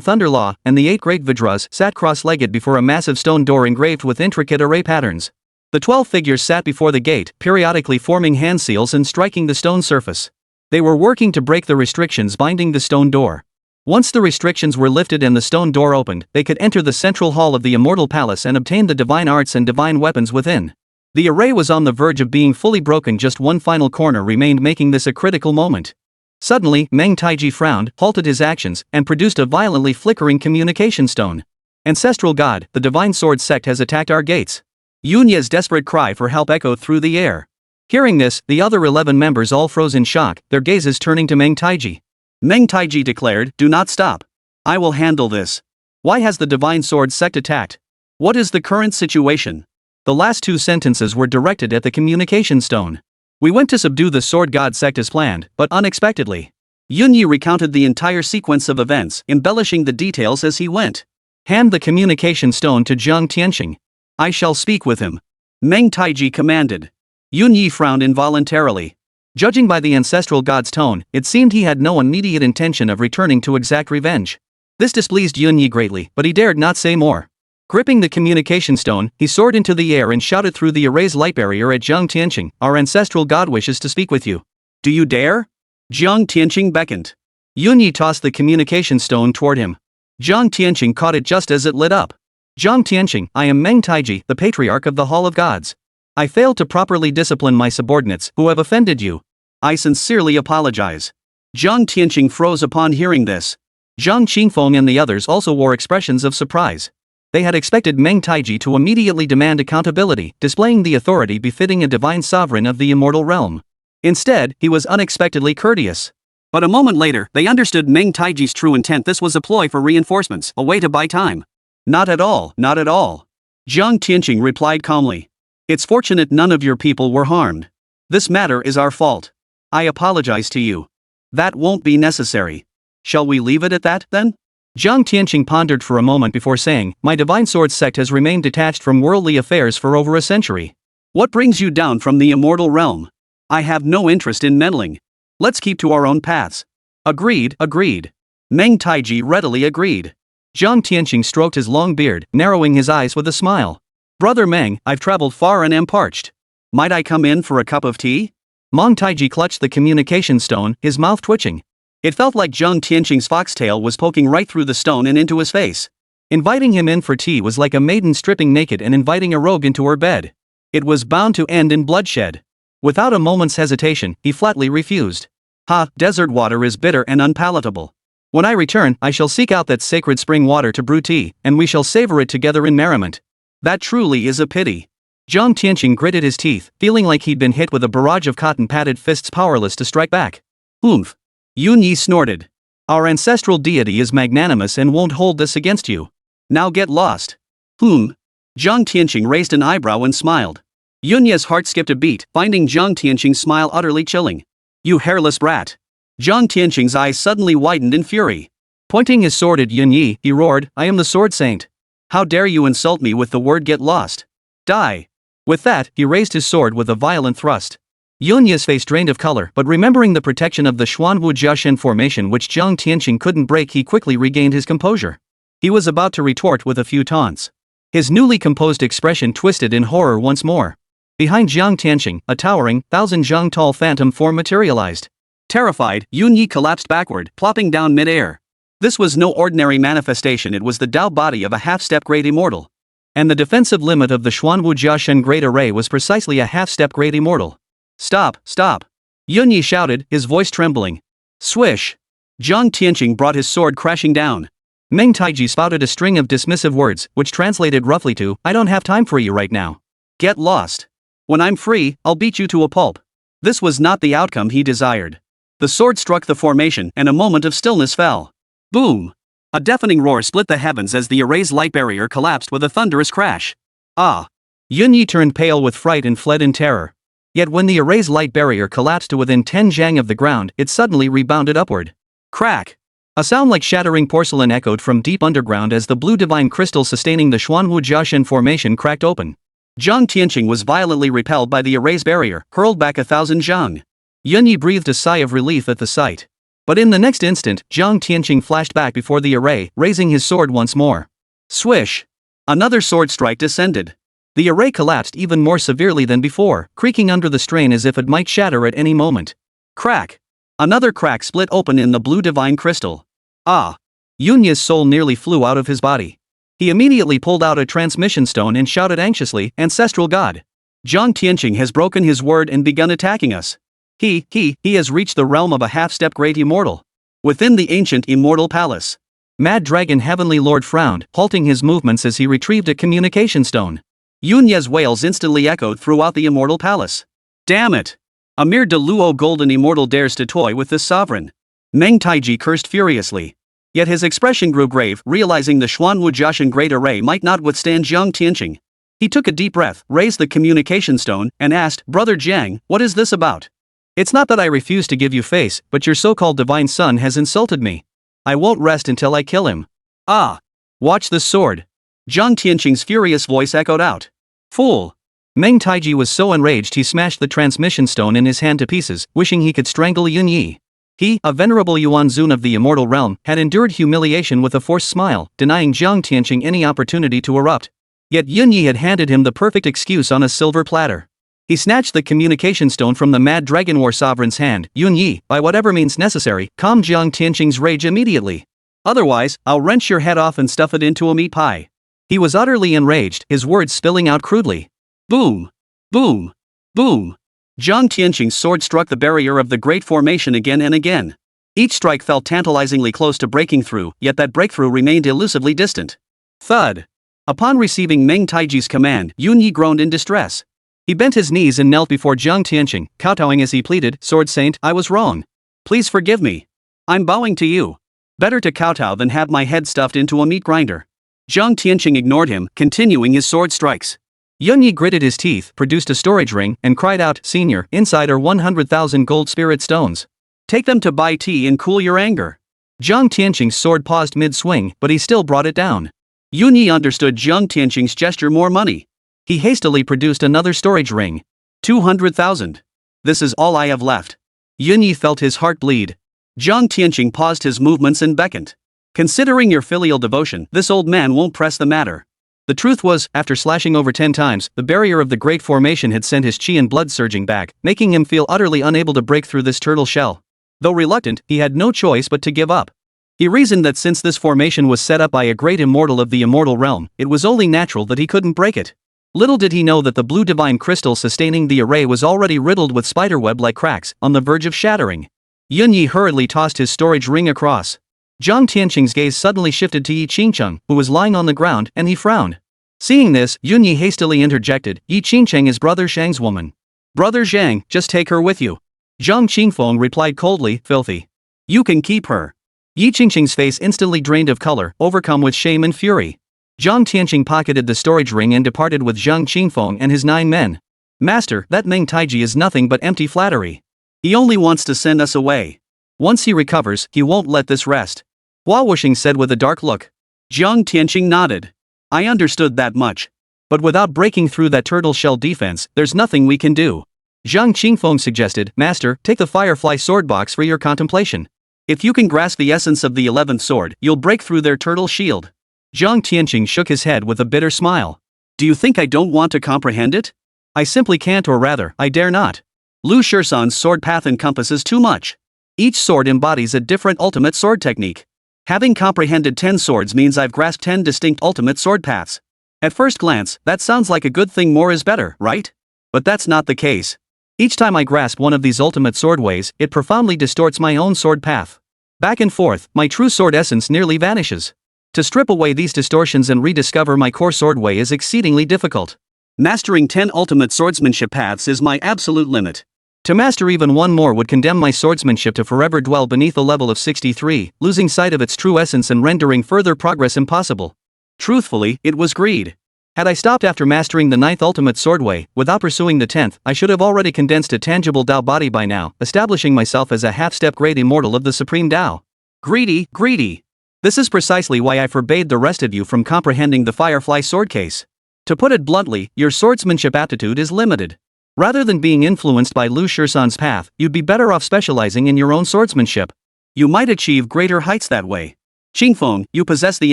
Thunderlaw, and the 8 great Vidras, sat cross-legged before a massive stone door engraved with intricate array patterns. The 12 figures sat before the gate, periodically forming hand seals and striking the stone surface. They were working to break the restrictions binding the stone door. Once the restrictions were lifted and the stone door opened, they could enter the central hall of the immortal palace and obtain the divine arts and divine weapons within. The array was on the verge of being fully broken, just one final corner remained, making this a critical moment. Suddenly, Meng Taiji frowned, halted his actions, and produced a violently flickering communication stone. Ancestral God, the divine sword sect has attacked our gates. Yunya's desperate cry for help echoed through the air. Hearing this, the other 11 members all froze in shock, their gazes turning to Meng Taiji. Meng Taiji declared, "Do not stop. I will handle this. Why has the divine sword sect attacked? What is the current situation?" The last 2 sentences were directed at the communication stone. "We went to subdue the Sword God sect as planned, but unexpectedly." Yunyi recounted the entire sequence of events, embellishing the details as he went. "Hand the communication stone to Zhang Tianyue. I shall speak with him," Meng Taiji commanded. Yunyi frowned involuntarily. Judging by the ancestral god's tone, it seemed he had no immediate intention of returning to exact revenge. This displeased Yunyi greatly, but he dared not say more. Gripping the communication stone, he soared into the air and shouted through the array's light barrier at Zhang Tianyue, "Our ancestral god wishes to speak with you. Do you dare?" Zhang Tianyue beckoned. Yunyi tossed the communication stone toward him. Zhang Tianyue caught it just as it lit up. "Zhang Tianyue, I am Meng Taiji, the patriarch of the Hall of Gods. I failed to properly discipline my subordinates, who have offended you. I sincerely apologize." Zhang Tianyue froze upon hearing this. Zhang Qingfeng and the others also wore expressions of surprise. They had expected Meng Taiji to immediately demand accountability, displaying the authority befitting a divine sovereign of the immortal realm. Instead, he was unexpectedly courteous. But a moment later, they understood Meng Taiji's true intent. This was a ploy for reinforcements, a way to buy time. "Not at all, not at all," Zhang Tianyue replied calmly. "It's fortunate none of your people were harmed. This matter is our fault. I apologize to you." "That won't be necessary. Shall we leave it at that, then?" Zhang Tianyue pondered for a moment before saying, "My divine sword sect has remained detached from worldly affairs for over a century. What brings you down from the immortal realm? I have no interest in meddling. Let's keep to our own paths." "Agreed, agreed." Meng Taiji readily agreed. Zhang Tianyue stroked his long beard, narrowing his eyes with a smile. "Brother Meng, I've traveled far and am parched. Might I come in for a cup of tea?" Meng Taiji clutched the communication stone, his mouth twitching. It felt like Zhang Tianyue's foxtail was poking right through the stone and into his face. Inviting him in for tea was like a maiden stripping naked and inviting a rogue into her bed. It was bound to end in bloodshed. Without a moment's hesitation, he flatly refused. "Ha, desert water is bitter and unpalatable. When I return, I shall seek out that sacred spring water to brew tea, and we shall savor it together in merriment. That truly is a pity." Zhang Tianyue gritted his teeth, feeling like he'd been hit with a barrage of cotton-padded fists, powerless to strike back. "Oomph." Yunyi snorted. "Our ancestral deity is magnanimous and won't hold this against you. Now get lost." Zhang Tianyue raised an eyebrow and smiled. Yunya's heart skipped a beat, finding Zhang Tianyue's smile utterly chilling. "You hairless brat." Zhang Tianyue's eyes suddenly widened in fury. Pointing his sword at Yunyi, he roared, "I am the sword saint. How dare you insult me with the word get lost? Die." With that, he raised his sword with a violent thrust. Yunya's face drained of color, but remembering the protection of the Xuanwu Jiaoshen formation which Zhang Tianyue couldn't break, he quickly regained his composure. He was about to retort with a few taunts. His newly composed expression twisted in horror once more. Behind Zhang Tianyue, a towering, 1,000 tall phantom form materialized. Terrified, Yunyi collapsed backward, plopping down mid-air. This was no ordinary manifestation, it was the Tao body of a half-step great immortal. And the defensive limit of the Xuanwu Jiaoshen Great Array was precisely a half-step great immortal. Stop, stop! Yunyi shouted, his voice trembling. Swish! Zhang Tianyue brought his sword crashing down. Meng Taiji spouted a string of dismissive words, which translated roughly to, I don't have time for you right now. Get lost. When I'm free, I'll beat you to a pulp. This was not the outcome he desired. The sword struck the formation and a moment of stillness fell. Boom! A deafening roar split the heavens as the array's light barrier collapsed with a thunderous crash. Ah! Yunyi turned pale with fright and fled in terror. Yet when the array's light barrier collapsed to within 10 zhang of the ground, it suddenly rebounded upward. Crack! A sound like shattering porcelain echoed from deep underground as the blue divine crystal sustaining the Xuanwu Jiaoshen formation cracked open. Zhang Tianyue was violently repelled by the array's barrier, hurled back 1,000 zhang. Yunyi breathed a sigh of relief at the sight. But in the next instant, Zhang Tianyue flashed back before the array, raising his sword once more. Swish! Another sword strike descended. The array collapsed even more severely than before, creaking under the strain as if it might shatter at any moment. Crack! Another crack split open in the blue divine crystal. Ah! Yunya's soul nearly flew out of his body. He immediately pulled out a transmission stone and shouted anxiously, Ancestral God! Zhang Tianyue has broken his word and begun attacking us. He has reached the realm of a half-step great immortal. Within the ancient immortal palace. Mad Dragon Heavenly Lord frowned, halting his movements as he retrieved a communication stone. Yunya's wails instantly echoed throughout the immortal palace. Damn it! A mere Deluo golden immortal dares to toy with this sovereign. Meng Taiji cursed furiously. Yet his expression grew grave, realizing the Xuanwu Jiaoshen Great Array might not withstand Zhang Tianyue. He took a deep breath, raised the communication stone, and asked, Brother Zhang, what is this about? It's not that I refuse to give you face, but your so-called divine son has insulted me. I won't rest until I kill him. Ah! Watch this sword. Zhang Tianyue's furious voice echoed out. Fool! Meng Taiji was so enraged he smashed the transmission stone in his hand to pieces, wishing he could strangle Yunyi. He, a venerable Yuanzun of the immortal realm, had endured humiliation with a forced smile, denying Zhang Tianyue any opportunity to erupt. Yet Yunyi had handed him the perfect excuse on a silver platter. He snatched the communication stone from the Mad Dragon War Sovereign's hand. Yunyi, by whatever means necessary, calm Zhang Tianyue's rage immediately. Otherwise, I'll wrench your head off and stuff it into a meat pie. He was utterly enraged, his words spilling out crudely. Boom! Boom! Boom! Zhang Tianyue's sword struck the barrier of the great formation again and again. Each strike felt tantalizingly close to breaking through, yet that breakthrough remained elusively distant. Thud! Upon receiving Meng Taiji's command, Yunyi groaned in distress. He bent his knees and knelt before Zhang Tianyue, kowtowing as he pleaded, Sword Saint, I was wrong. Please forgive me. I'm bowing to you. Better to kowtow than have my head stuffed into a meat grinder. Zhang Tianyue ignored him, continuing his sword strikes. Yunyi gritted his teeth, produced a storage ring, and cried out, Senior, inside are 100,000 gold spirit stones. Take them to buy tea and cool your anger. Zhang Tianyue's sword paused mid-swing, but he still brought it down. Yunyi understood Zhang Tianyue's gesture more money. He hastily produced another storage ring. 200,000. This is all I have left. Yunyi felt his heart bleed. Zhang Tianyue paused his movements and beckoned. Considering your filial devotion, this old man won't press the matter. The truth was, after slashing over 10 times, the barrier of the great formation had sent his chi and blood surging back, making him feel utterly unable to break through this turtle shell. Though reluctant, he had no choice but to give up. He reasoned that since this formation was set up by a great immortal of the immortal realm, it was only natural that he couldn't break it. Little did he know that the blue divine crystal sustaining the array was already riddled with spiderweb-like cracks, on the verge of shattering. Yunyi hurriedly tossed his storage ring across. Zhang Tianyue's gaze suddenly shifted to Yi Qingcheng, who was lying on the ground, and he frowned. Seeing this, Yunyi hastily interjected, Yi Qingcheng is Brother Zhang's woman. Brother Zhang, just take her with you. Zhang Qingfeng replied coldly, filthy. You can keep her. Yi Qingcheng's face instantly drained of color, overcome with shame and fury. Zhang Tianyue pocketed the storage ring and departed with Zhang Qingfeng and his 9 men. Master, that Meng Taiji is nothing but empty flattery. He only wants to send us away. Once he recovers, he won't let this rest. Hua Wuxing said with a dark look. Zhang Tianyue nodded. I understood that much. But without breaking through that turtle shell defense, there's nothing we can do. Zhang Qingfeng suggested, Master, take the firefly sword box for your contemplation. If you can grasp the essence of the 11th sword, you'll break through their turtle shield. Zhang Tianyue shook his head with a bitter smile. Do you think I don't want to comprehend it? I simply can't, or rather, I dare not. Lu Shisan's sword path encompasses too much. Each sword embodies a different ultimate sword technique. Having comprehended 10 swords means I've grasped 10 distinct ultimate sword paths. At first glance, that sounds like a good thing. More is better, right? But that's not the case. Each time I grasp one of these ultimate sword ways, it profoundly distorts my own sword path. Back and forth, my true sword essence nearly vanishes. To strip away these distortions and rediscover my core sword way is exceedingly difficult. Mastering 10 ultimate swordsmanship paths is my absolute limit. To master even one more would condemn my swordsmanship to forever dwell beneath a level of 63, losing sight of its true essence and rendering further progress impossible. Truthfully, it was greed. Had I stopped after mastering the 9th ultimate sword way, without pursuing the 10th, I should have already condensed a tangible Tao body by now, establishing myself as a half-step grade immortal of the supreme Tao. Greedy, greedy. This is precisely why I forbade the rest of you from comprehending the firefly sword case. To put it bluntly, your swordsmanship aptitude is limited. Rather than being influenced by Lu Shisan's path, you'd be better off specializing in your own swordsmanship. You might achieve greater heights that way. Qingfeng, you possess the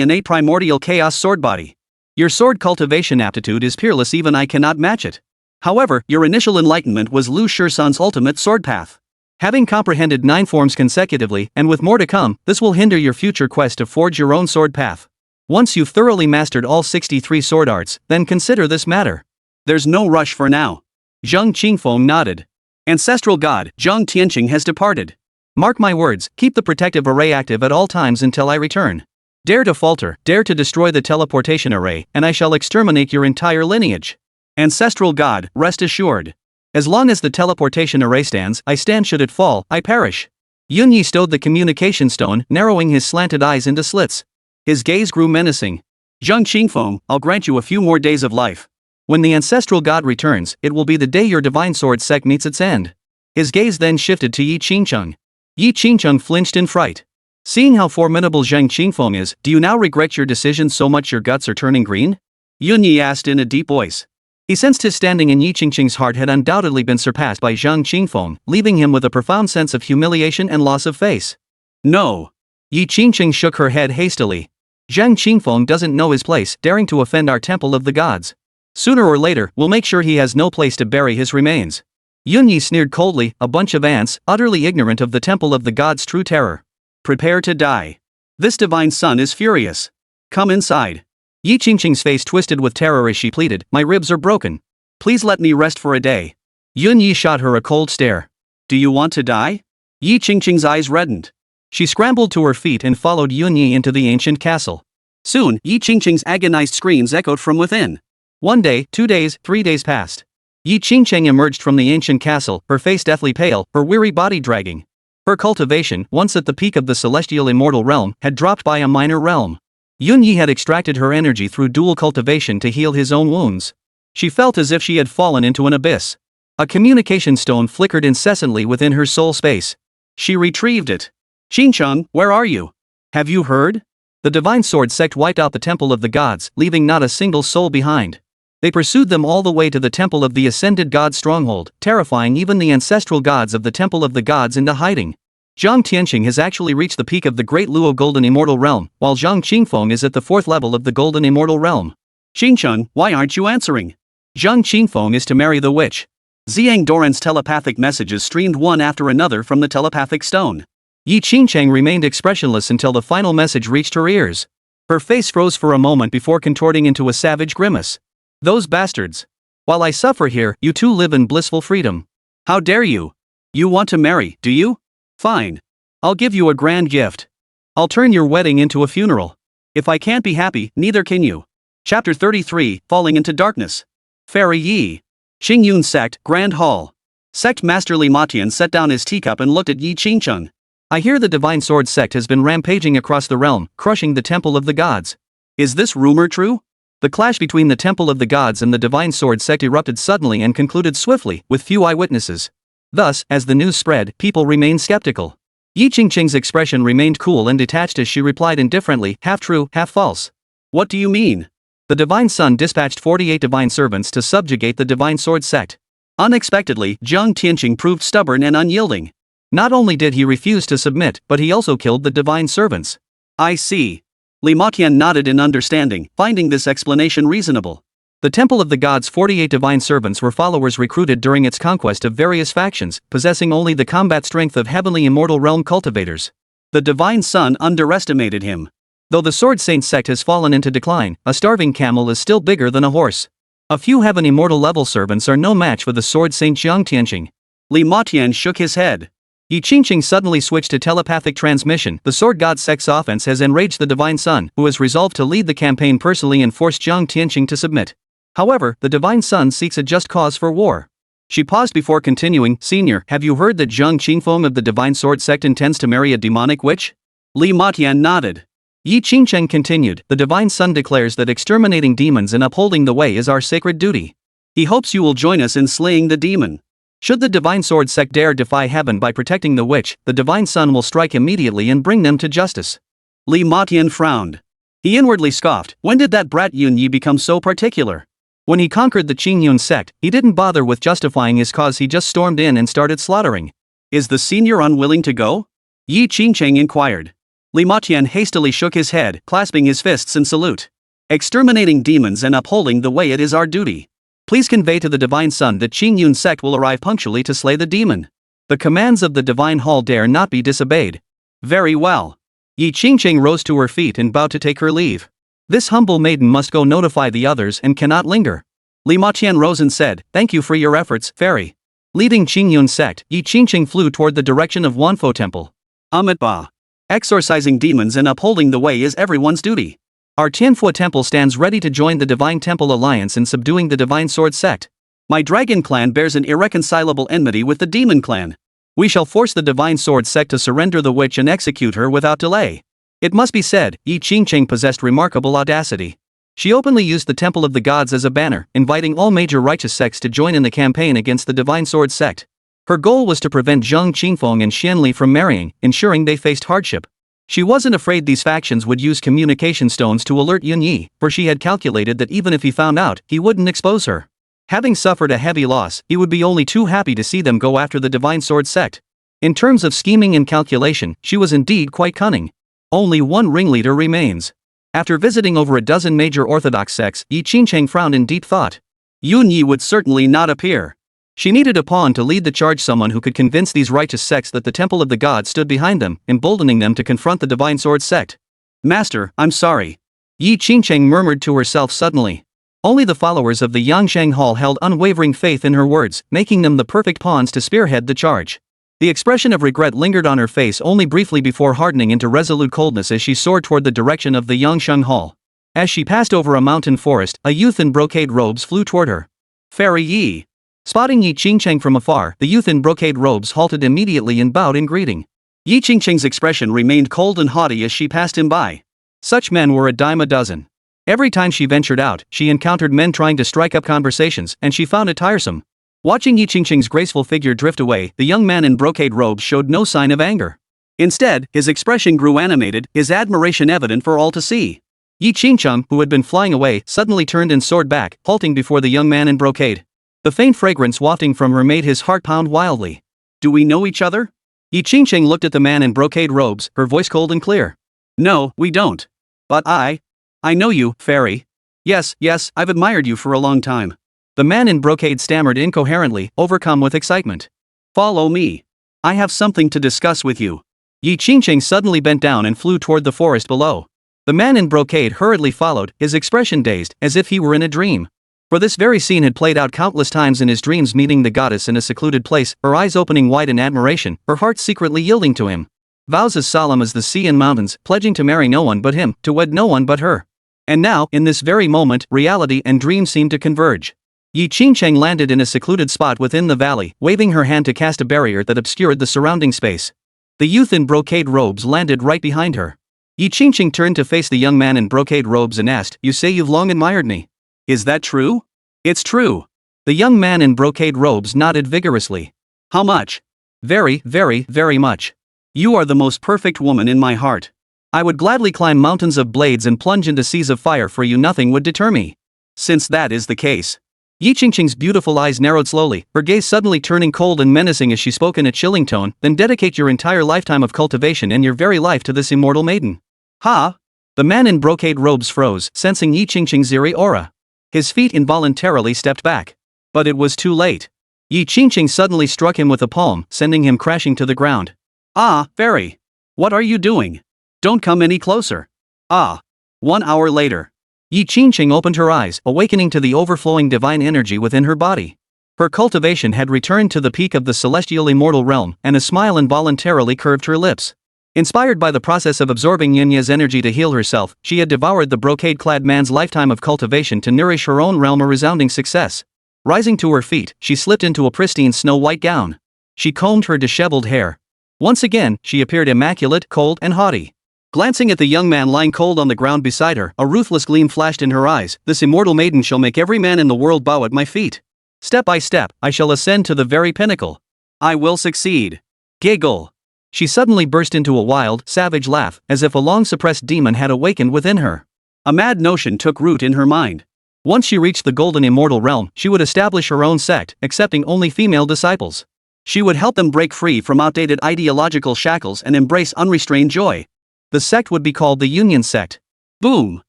innate primordial chaos sword body. Your sword cultivation aptitude is peerless, even I cannot match it. However, your initial enlightenment was Lu Shisan's ultimate sword path. Having comprehended 9 forms consecutively, and with more to come, this will hinder your future quest to forge your own sword path. Once you've thoroughly mastered all 63 sword arts, then consider this matter. There's no rush for now. Zhang Qingfeng nodded. Ancestral god, Zhang Tianyue has departed. Mark my words, keep the protective array active at all times until I return. Dare to falter, dare to destroy the teleportation array, and I shall exterminate your entire lineage. Ancestral god, rest assured. As long as the teleportation array stands, I stand. Should it fall, I perish. Yunyi stowed the communication stone, narrowing his slanted eyes into slits. His gaze grew menacing. Zhang Qingfeng, I'll grant you a few more days of life. When the ancestral god returns, it will be the day your divine sword sect meets its end. His gaze then shifted to Yi Qingcheng. Yi Qingcheng flinched in fright. Seeing how formidable Zhang Qingfeng is, do you now regret your decision so much your guts are turning green? Yunyi asked in a deep voice. He sensed his standing in Yi Qingcheng's heart had undoubtedly been surpassed by Zhang Qingfeng, leaving him with a profound sense of humiliation and loss of face. No. Yi Qingcheng shook her head hastily. Zhang Qingfeng doesn't know his place, daring to offend our temple of the gods. Sooner or later, we'll make sure he has no place to bury his remains. Yunyi sneered coldly, a bunch of ants, utterly ignorant of the temple of the gods' true terror. Prepare to die. This divine son is furious. Come inside. Yi Qingcheng's face twisted with terror as she pleaded, my ribs are broken. Please let me rest for a day. Yunyi shot her a cold stare. Do you want to die? Yi Qingcheng's eyes reddened. She scrambled to her feet and followed Yunyi into the ancient castle. Soon, Yi Qingcheng's agonized screams echoed from within. 1 day, 2 days, 3 days passed. Yi Qingcheng emerged from the ancient castle, her face deathly pale, her weary body dragging. Her cultivation, once at the peak of the celestial immortal realm, had dropped by a minor realm. Yunyi had extracted her energy through dual cultivation to heal his own wounds. She felt as if she had fallen into an abyss. A communication stone flickered incessantly within her soul space. She retrieved it. Qingcheng, where are you? Have you heard? The divine sword sect wiped out the temple of the gods, leaving not a single soul behind. They pursued them all the way to the temple of the ascended god's stronghold, terrifying even the ancestral gods of the temple of the gods into hiding. Zhang Tianyue has actually reached the peak of the great Luo golden immortal realm, while Zhang Qingfeng is at the 4th level of the golden immortal realm. Qingcheng, why aren't you answering? Zhang Qingfeng is to marry the witch. Xiang Doran's telepathic messages streamed one after another from the telepathic stone. Yi Qingcheng remained expressionless until the final message reached her ears. Her face froze for a moment before contorting into a savage grimace. Those bastards. While I suffer here, you two live in blissful freedom. How dare you? You want to marry, do you? Fine. I'll give you a grand gift. I'll turn your wedding into a funeral. If I can't be happy, neither can you. Chapter 33, Falling into Darkness. Fairy Yi. Qingyun Sect, Grand Hall. Sect Master Li Matian set down his teacup and looked at Yi Qingcheng. I hear the Divine Sword Sect has been rampaging across the realm, crushing the Temple of the Gods. Is this rumor true? The clash between the Temple of the Gods and the Divine Sword Sect erupted suddenly and concluded swiftly, with few eyewitnesses. Thus, as the news spread, people remained skeptical. Yi Qingcheng's expression remained cool and detached as she replied indifferently, half true, half false. What do you mean? The Divine Son dispatched 48 divine servants to subjugate the Divine Sword Sect. Unexpectedly, Zhang Tianyue proved stubborn and unyielding. Not only did he refuse to submit, but he also killed the divine servants. I see. Li Maqian nodded in understanding, finding this explanation reasonable. The Temple of the Gods' 48 divine servants were followers recruited during its conquest of various factions, possessing only the combat strength of heavenly immortal realm cultivators. The divine son underestimated him. Though the Sword Saint sect has fallen into decline, a starving camel is still bigger than a horse. A few heaven immortal level servants are no match for the Sword Saint Zhang Tianyue. Li Maqian shook his head. Yi Qingqing suddenly switched to telepathic transmission. The Sword God Sect's offense has enraged the Divine Son, who has resolved to lead the campaign personally and force Zhang Tianyue to submit. However, the Divine Son seeks a just cause for war. She paused before continuing, Senior, have you heard that Zhang Qingfeng of the Divine Sword Sect intends to marry a demonic witch? Li Maqian nodded. Yi Qingqing continued, the Divine Son declares that exterminating demons and upholding the way is our sacred duty. He hopes you will join us in slaying the demon. Should the Divine Sword Sect dare defy heaven by protecting the witch, the Divine Son will strike immediately and bring them to justice. Li Maqian frowned. He inwardly scoffed, when did that brat Yunyi become so particular? When he conquered the Qingyun sect, he didn't bother with justifying his cause, he just stormed in and started slaughtering. Is the senior unwilling to go? Yi Qingqing inquired. Li Maqian hastily shook his head, clasping his fists in salute. Exterminating demons and upholding the way, it is our duty. Please convey to the Divine Son that Qingyun sect will arrive punctually to slay the demon. The commands of the Divine Hall dare not be disobeyed. Very well. Yi Qingqing rose to her feet and bowed to take her leave. This humble maiden must go notify the others and cannot linger. Li Maqian rose and said, thank you for your efforts, fairy. Leading Qingyun sect, Yi Qingqing flew toward the direction of Wanfo Temple. Ba. Exorcising demons and upholding the way is everyone's duty. Our Tianfu Temple stands ready to join the Divine Temple Alliance in subduing the Divine Sword Sect. My Dragon Clan bears an irreconcilable enmity with the Demon Clan. We shall force the Divine Sword Sect to surrender the witch and execute her without delay. It must be said, Yi Qingqing possessed remarkable audacity. She openly used the Temple of the Gods as a banner, inviting all major righteous sects to join in the campaign against the Divine Sword Sect. Her goal was to prevent Zhang Qingfeng and Xuanli from marrying, ensuring they faced hardship. She wasn't afraid these factions would use communication stones to alert Yunyi, for she had calculated that even if he found out, he wouldn't expose her. Having suffered a heavy loss, he would be only too happy to see them go after the Divine Sword Sect. In terms of scheming and calculation, she was indeed quite cunning. Only one ringleader remains. After visiting over a dozen major orthodox sects, Yi Qingqing frowned in deep thought. Yunyi would certainly not appear. She needed a pawn to lead the charge, someone who could convince these righteous sects that the Temple of the Gods stood behind them, emboldening them to confront the Divine Sword Sect. Master, I'm sorry. Yi Qingqing murmured to herself suddenly. Only the followers of the Yangsheng Hall held unwavering faith in her words, making them the perfect pawns to spearhead the charge. The expression of regret lingered on her face only briefly before hardening into resolute coldness as she soared toward the direction of the Yangsheng Hall. As she passed over a mountain forest, a youth in brocade robes flew toward her. Fairy Yi. Spotting Yi Qingqing from afar, the youth in brocade robes halted immediately and bowed in greeting. Yi Qingqing's expression remained cold and haughty as she passed him by. Such men were a dime a dozen. Every time she ventured out, she encountered men trying to strike up conversations, and she found it tiresome. Watching Yi Qingqing's graceful figure drift away, the young man in brocade robes showed no sign of anger. Instead, his expression grew animated, his admiration evident for all to see. Yi Qingqing, who had been flying away, suddenly turned and soared back, halting before the young man in brocade. The faint fragrance wafting from her made his heart pound wildly. Do we know each other? Yi Qingqing looked at the man in brocade robes, her voice cold and clear. No, we don't. But I know you, fairy. Yes, I've admired you for a long time. The man in brocade stammered incoherently, overcome with excitement. Follow me. I have something to discuss with you. Yi Qingqing suddenly bent down and flew toward the forest below. The man in brocade hurriedly followed, his expression dazed, as if he were in a dream. For this very scene had played out countless times in his dreams, meeting the goddess in a secluded place, her eyes opening wide in admiration, her heart secretly yielding to him. Vows as solemn as the sea and mountains, pledging to marry no one but him, to wed no one but her. And now, in this very moment, reality and dream seemed to converge. Yi Qingqing landed in a secluded spot within the valley, waving her hand to cast a barrier that obscured the surrounding space. The youth in brocade robes landed right behind her. Yi Qingqing turned to face the young man in brocade robes and asked, You say you've long admired me. Is that true? It's true. The young man in brocade robes nodded vigorously. How much? Very, very, very much. You are the most perfect woman in my heart. I would gladly climb mountains of blades and plunge into seas of fire for you, nothing would deter me. Since that is the case, Yi Qingqing's beautiful eyes narrowed slowly, her gaze suddenly turning cold and menacing as she spoke in a chilling tone. Then dedicate your entire lifetime of cultivation and your very life to this immortal maiden. Ha! The man in brocade robes froze, sensing Yi Qingqing's eerie aura. His feet involuntarily stepped back. But it was too late. Yi Qingqing suddenly struck him with a palm, sending him crashing to the ground. Ah, fairy! What are you doing? Don't come any closer. Ah! 1 hour later. Yi Qingqing opened her eyes, awakening to the overflowing divine energy within her body. Her cultivation had returned to the peak of the celestial immortal realm, and a smile involuntarily curved her lips. Inspired by the process of absorbing Yunye's energy to heal herself, she had devoured the brocade-clad man's lifetime of cultivation to nourish her own realm, a resounding success. Rising to her feet, she slipped into a pristine snow-white gown. She combed her disheveled hair. Once again, she appeared immaculate, cold, and haughty. Glancing at the young man lying cold on the ground beside her, a ruthless gleam flashed in her eyes. This immortal maiden shall make every man in the world bow at my feet. Step by step, I shall ascend to the very pinnacle. I will succeed. Giggle. She suddenly burst into a wild, savage laugh, as if a long-suppressed demon had awakened within her. A mad notion took root in her mind. Once she reached the golden immortal realm, she would establish her own sect, accepting only female disciples. She would help them break free from outdated ideological shackles and embrace unrestrained joy. The sect would be called the Union sect. Boom!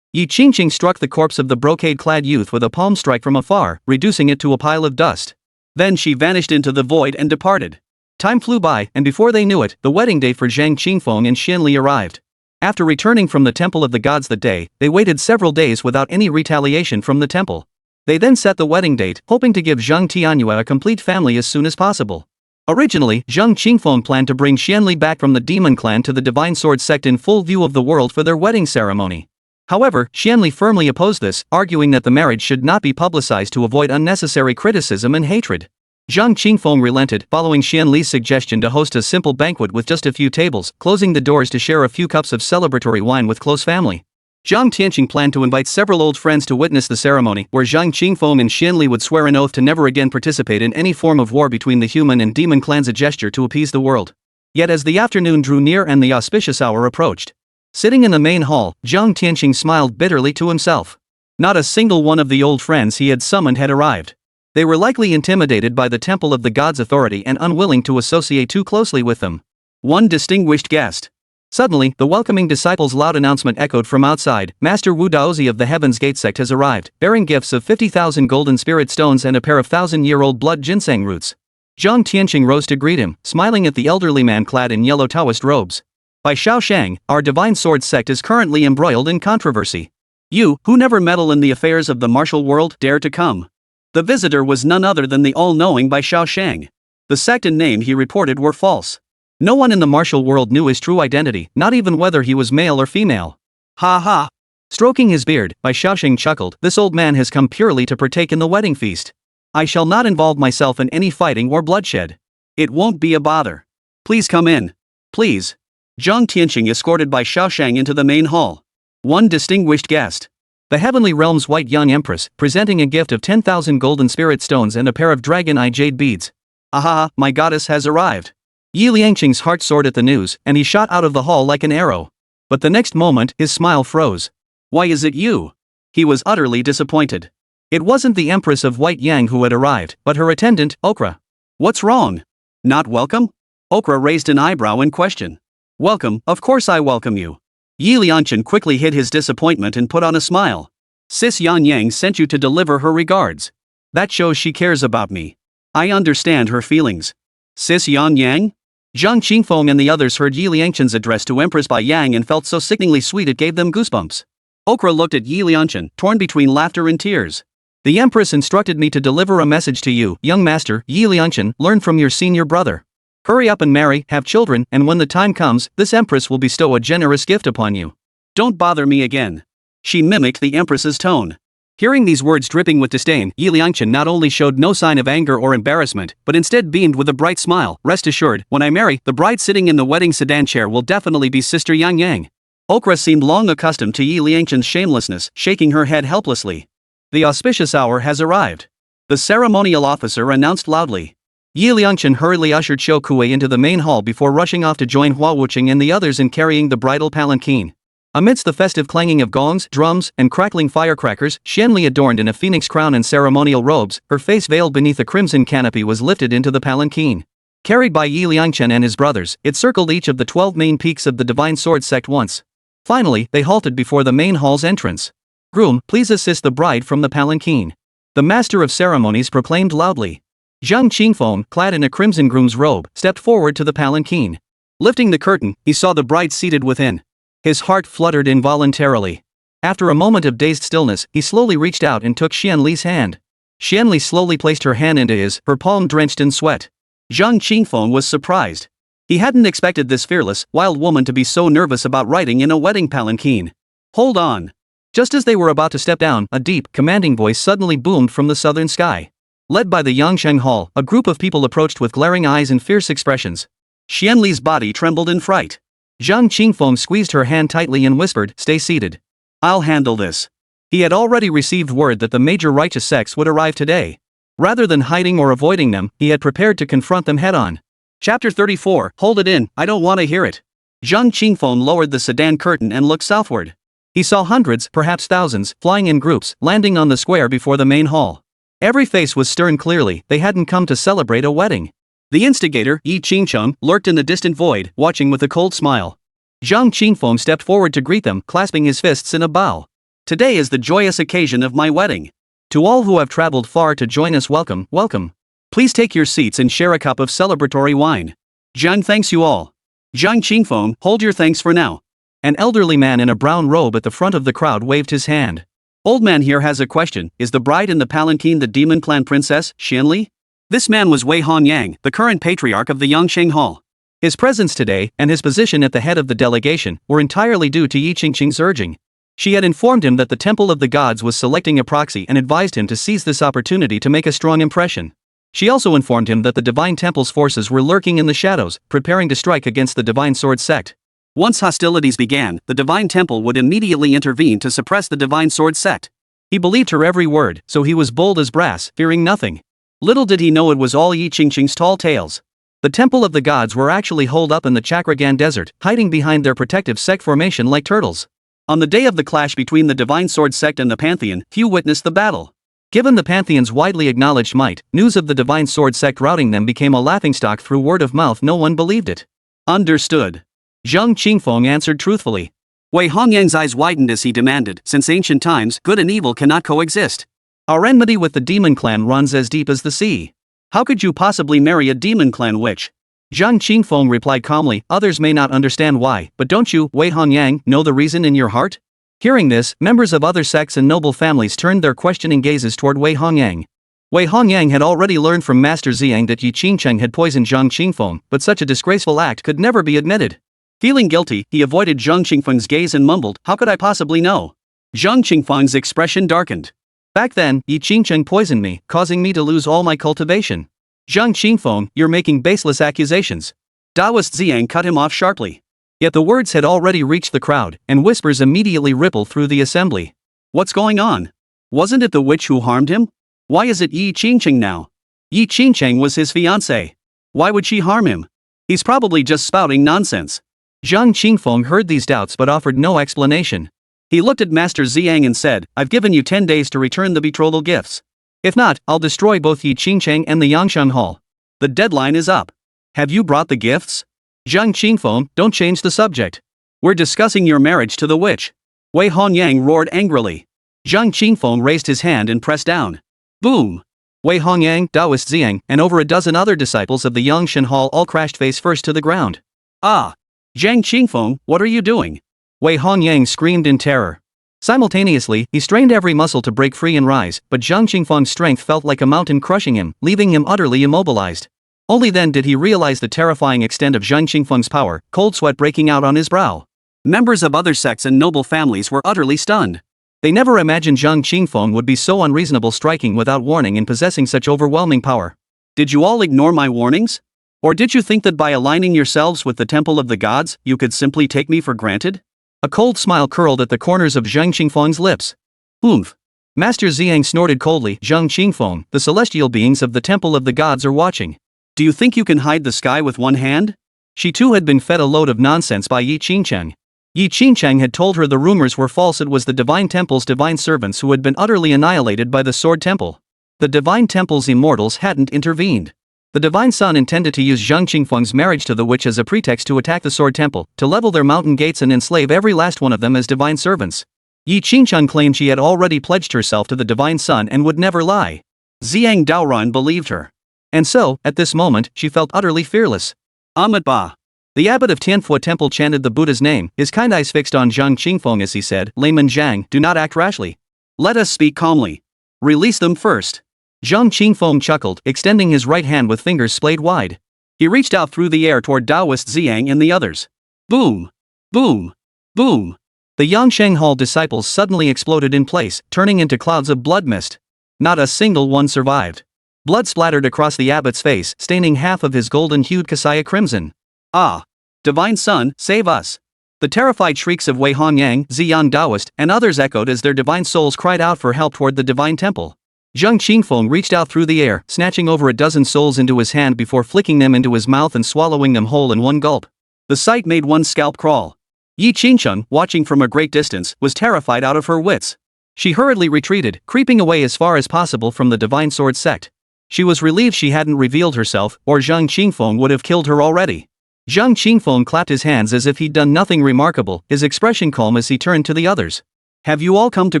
Yi Qingqing struck the corpse of the brocade-clad youth with a palm strike from afar, reducing it to a pile of dust. Then she vanished into the void and departed. Time flew by, and before they knew it, the wedding day for Zhang Qingfeng and Xuanli arrived. After returning from the Temple of the Gods that day, they waited several days without any retaliation from the temple. They then set the wedding date, hoping to give Zhang Tianyue a complete family as soon as possible. Originally, Zhang Qingfeng planned to bring Xuanli back from the demon clan to the Divine Sword sect in full view of the world for their wedding ceremony. However, Xuanli firmly opposed this, arguing that the marriage should not be publicized to avoid unnecessary criticism and hatred. Zhang Qingfeng relented, following Xuanli's suggestion to host a simple banquet with just a few tables, closing the doors to share a few cups of celebratory wine with close family. Zhang Tianyue planned to invite several old friends to witness the ceremony, where Zhang Qingfeng and Xuanli would swear an oath to never again participate in any form of war between the human and demon clans, a gesture to appease the world. Yet as the afternoon drew near and the auspicious hour approached, sitting in the main hall, Zhang Tianyue smiled bitterly to himself. Not a single one of the old friends he had summoned had arrived. They were likely intimidated by the Temple of the Gods' authority and unwilling to associate too closely with them. One distinguished guest. Suddenly, the welcoming disciple's loud announcement echoed from outside. Master Wu Daozi of the Heaven's Gate sect has arrived, bearing gifts of 50,000 golden spirit stones and a pair of 1,000-year-old blood ginseng roots. Zhang Tianyue rose to greet him, smiling at the elderly man clad in yellow Taoist robes. By Xiaoshang, our Divine Sword sect is currently embroiled in controversy. You, who never meddle in the affairs of the martial world, dare to come. The visitor was none other than the all-knowing Bai Xiaoshang. The sect and name he reported were false. No one in the martial world knew his true identity, not even whether he was male or female. Ha ha! Stroking his beard, Bai Xiaoshang chuckled. This old man has come purely to partake in the wedding feast. I shall not involve myself in any fighting or bloodshed. It won't be a bother. Please come in. Please. Zhang Tianyue escorted Bai Xiaoshang into the main hall. One distinguished guest. The Heavenly Realm's White Young Empress, presenting a gift of 10,000 golden spirit stones and a pair of dragon-eye jade beads. Ahaha, my goddess has arrived. Yi Liangqing's heart soared at the news, and he shot out of the hall like an arrow. But the next moment, his smile froze. Why is it you? He was utterly disappointed. It wasn't the Empress of White Yang who had arrived, but her attendant, Okra. What's wrong? Not welcome? Okra raised an eyebrow in question. Welcome, of course I welcome you. Yi Liangqing quickly hid his disappointment and put on a smile. Sis Yan Yang sent you to deliver her regards. That shows she cares about me. I understand her feelings. Sis Yan Yang? Zhang Qingfeng and the others heard Yi Liangqing's address to Empress Bai Yang and felt so sickeningly sweet it gave them goosebumps. Okra looked at Yi Liangqing, torn between laughter and tears. The Empress instructed me to deliver a message to you, young master. Yi Liangqing, learn from your senior brother. Hurry up and marry, have children, and when the time comes, this Empress will bestow a generous gift upon you. Don't bother me again. She mimicked the Empress's tone. Hearing these words dripping with disdain, Yi Liangqing not only showed no sign of anger or embarrassment, but instead beamed with a bright smile. Rest assured, when I marry, the bride sitting in the wedding sedan chair will definitely be Sister Yang Yang. Okra seemed long accustomed to Yi Liangqing's shamelessness, shaking her head helplessly. The auspicious hour has arrived. The ceremonial officer announced loudly. Yi Liangqing hurriedly ushered Xiu Kuei into the main hall before rushing off to join Hua Wuqing and the others in carrying the bridal palanquin. Amidst the festive clanging of gongs, drums, and crackling firecrackers, Xuanli, adorned in a phoenix crown and ceremonial robes, her face veiled beneath a crimson canopy, was lifted into the palanquin. Carried by Yi Liangchen and his brothers, it circled each of the 12 main peaks of the Divine Sword sect once. Finally, they halted before the main hall's entrance. "Groom, please assist the bride from the palanquin," the master of ceremonies proclaimed loudly. Zhang Qingfeng, clad in a crimson groom's robe, stepped forward to the palanquin. Lifting the curtain, he saw the bride seated within. His heart fluttered involuntarily. After a moment of dazed stillness, he slowly reached out and took Xuanli's hand. Xuanli slowly placed her hand into his, her palm drenched in sweat. Zhang Qingfeng was surprised. He hadn't expected this fearless, wild woman to be so nervous about riding in a wedding palanquin. "Hold on." Just as they were about to step down, a deep, commanding voice suddenly boomed from the southern sky. Led by the Yangsheng Hall, a group of people approached with glaring eyes and fierce expressions. Xuanli's body trembled in fright. Zhang Qingfeng squeezed her hand tightly and whispered, "Stay seated. I'll handle this." He had already received word that the major righteous sects would arrive today. Rather than hiding or avoiding them, he had prepared to confront them head-on. Chapter 34, Hold it in, I don't want to hear it. Zhang Qingfeng lowered the sedan curtain and looked southward. He saw hundreds, perhaps thousands, flying in groups, landing on the square before the main hall. Every face was stern. Clearly, they hadn't come to celebrate a wedding. The instigator, Yi Qingcheng, lurked in the distant void, watching with a cold smile. Zhang Qingfeng stepped forward to greet them, clasping his fists in a bow. "Today is the joyous occasion of my wedding. To all who have traveled far to join us, welcome, welcome. Please take your seats and share a cup of celebratory wine. Zhang thanks you all. Zhang Qingfeng, hold your thanks for now." An elderly man in a brown robe at the front of the crowd waved his hand. "Old man here has a question. Is the bride in the palanquin the demon clan princess, Xuanli?" This man was Wei Honyang, the current patriarch of the Yangsheng Hall. His presence today, and his position at the head of the delegation, were entirely due to Yi Qingqing's urging. She had informed him that the Temple of the Gods was selecting a proxy and advised him to seize this opportunity to make a strong impression. She also informed him that the Divine Temple's forces were lurking in the shadows, preparing to strike against the Divine Sword sect. Once hostilities began, the Divine Temple would immediately intervene to suppress the Divine Sword sect. He believed her every word, so he was bold as brass, fearing nothing. Little did he know it was all Yi Qingqing's tall tales. The Temple of the Gods were actually holed up in the Chakragan Desert, hiding behind their protective sect formation like turtles. On the day of the clash between the Divine Sword sect and the Pantheon, few witnessed the battle. Given the Pantheon's widely acknowledged might, news of the Divine Sword sect routing them became a laughingstock through word of mouth. No one believed it. "Understood." Zhang Qingfeng answered truthfully. Wei Hongyang's eyes widened as he demanded, "Since ancient times, good and evil cannot coexist. Our enmity with the demon clan runs as deep as the sea. How could you possibly marry a demon clan witch?" Zhang Qingfeng replied calmly, "Others may not understand why, but don't you, Wei Honyang, know the reason in your heart?" Hearing this, members of other sects and noble families turned their questioning gazes toward Wei Honyang. Wei Honyang had already learned from Master Ziyang that Yi Qingcheng had poisoned Zhang Qingfeng, but such a disgraceful act could never be admitted. Feeling guilty, he avoided Zhang Qingfeng's gaze and mumbled, "How could I possibly know?" Zhang Qingfeng's expression darkened. "Back then, Yi Qingcheng poisoned me, causing me to lose all my cultivation." "Zhang Qingfeng, you're making baseless accusations." Taoist Ziyang cut him off sharply. Yet the words had already reached the crowd, and whispers immediately rippled through the assembly. "What's going on? Wasn't it the witch who harmed him? Why is it Yi Qingcheng now? Yi Qingcheng was his fiancée. Why would she harm him? He's probably just spouting nonsense." Zhang Qingfeng heard these doubts but offered no explanation. He looked at Master Ziyang and said, "I've given you 10 days to return the betrothal gifts. If not, I'll destroy both Yi Qingcheng and the Yangsheng Hall. The deadline is up. Have you brought the gifts?" "Zhang Qingfeng, don't change the subject. We're discussing your marriage to the witch." Wei Honyang roared angrily. Zhang Qingfeng raised his hand and pressed down. Boom! Wei Hongyang, Taoist Ziyang, and over a dozen other disciples of the Yangshan Hall all crashed face first to the ground. "Ah! Zhang Qingfeng, what are you doing?" Wei Hongyang screamed in terror. Simultaneously, he strained every muscle to break free and rise, but Zhang Qingfeng's strength felt like a mountain crushing him, leaving him utterly immobilized. Only then did he realize the terrifying extent of Zhang Qingfeng's power, cold sweat breaking out on his brow. Members of other sects and noble families were utterly stunned. They never imagined Zhang Qingfeng would be so unreasonable, striking without warning and possessing such overwhelming power. "Did you all ignore my warnings? Or did you think that by aligning yourselves with the Temple of the Gods, you could simply take me for granted?" A cold smile curled at the corners of Zhang Qingfeng's lips. "Oomph." Master Ziyang snorted coldly. "Zhang Qingfeng, the celestial beings of the Temple of the Gods are watching. Do you think you can hide the sky with one hand?" She too had been fed a load of nonsense by Yi Qingcheng. Yi Qingcheng had told her the rumors were false. It was the Divine Temple's divine servants who had been utterly annihilated by the Sword Temple. The Divine Temple's immortals hadn't intervened. The Divine Sun intended to use Zhang Qingfeng's marriage to the witch as a pretext to attack the Sword Temple, to level their mountain gates and enslave every last one of them as divine servants. Yi Qingcheng claimed she had already pledged herself to the Divine Sun and would never lie. Xiang Daoran believed her. And so, at this moment, she felt utterly fearless. Ba. The abbot of Tianfu Temple chanted the Buddha's name, his kind eyes fixed on Zhang Qingfeng as he said, "Layman Zhang, do not act rashly. Let us speak calmly. Release them first." Zhang Qingfeng chuckled, extending his right hand with fingers splayed wide. He reached out through the air toward Taoist Xiang and the others. Boom! Boom! Boom! The Yangsheng Hall disciples suddenly exploded in place, turning into clouds of blood mist. Not a single one survived. Blood splattered across the abbot's face, staining half of his golden-hued kasaya crimson. Ah! Divine Sun, save us! The terrified shrieks of Wei Hongyang, Ziyan Taoist, and others echoed as their divine souls cried out for help toward the Divine Temple. Zhang Qingfeng reached out through the air, snatching over a dozen souls into his hand before flicking them into his mouth and swallowing them whole in one gulp. The sight made one's scalp crawl. Yi Qingcheng, watching from a great distance, was terrified out of her wits. She hurriedly retreated, creeping away as far as possible from the Divine Sword sect. She was relieved she hadn't revealed herself, or Zhang Qingfeng would have killed her already. Zhang Qingfeng clapped his hands as if he'd done nothing remarkable, his expression calm as he turned to the others. Have you all come to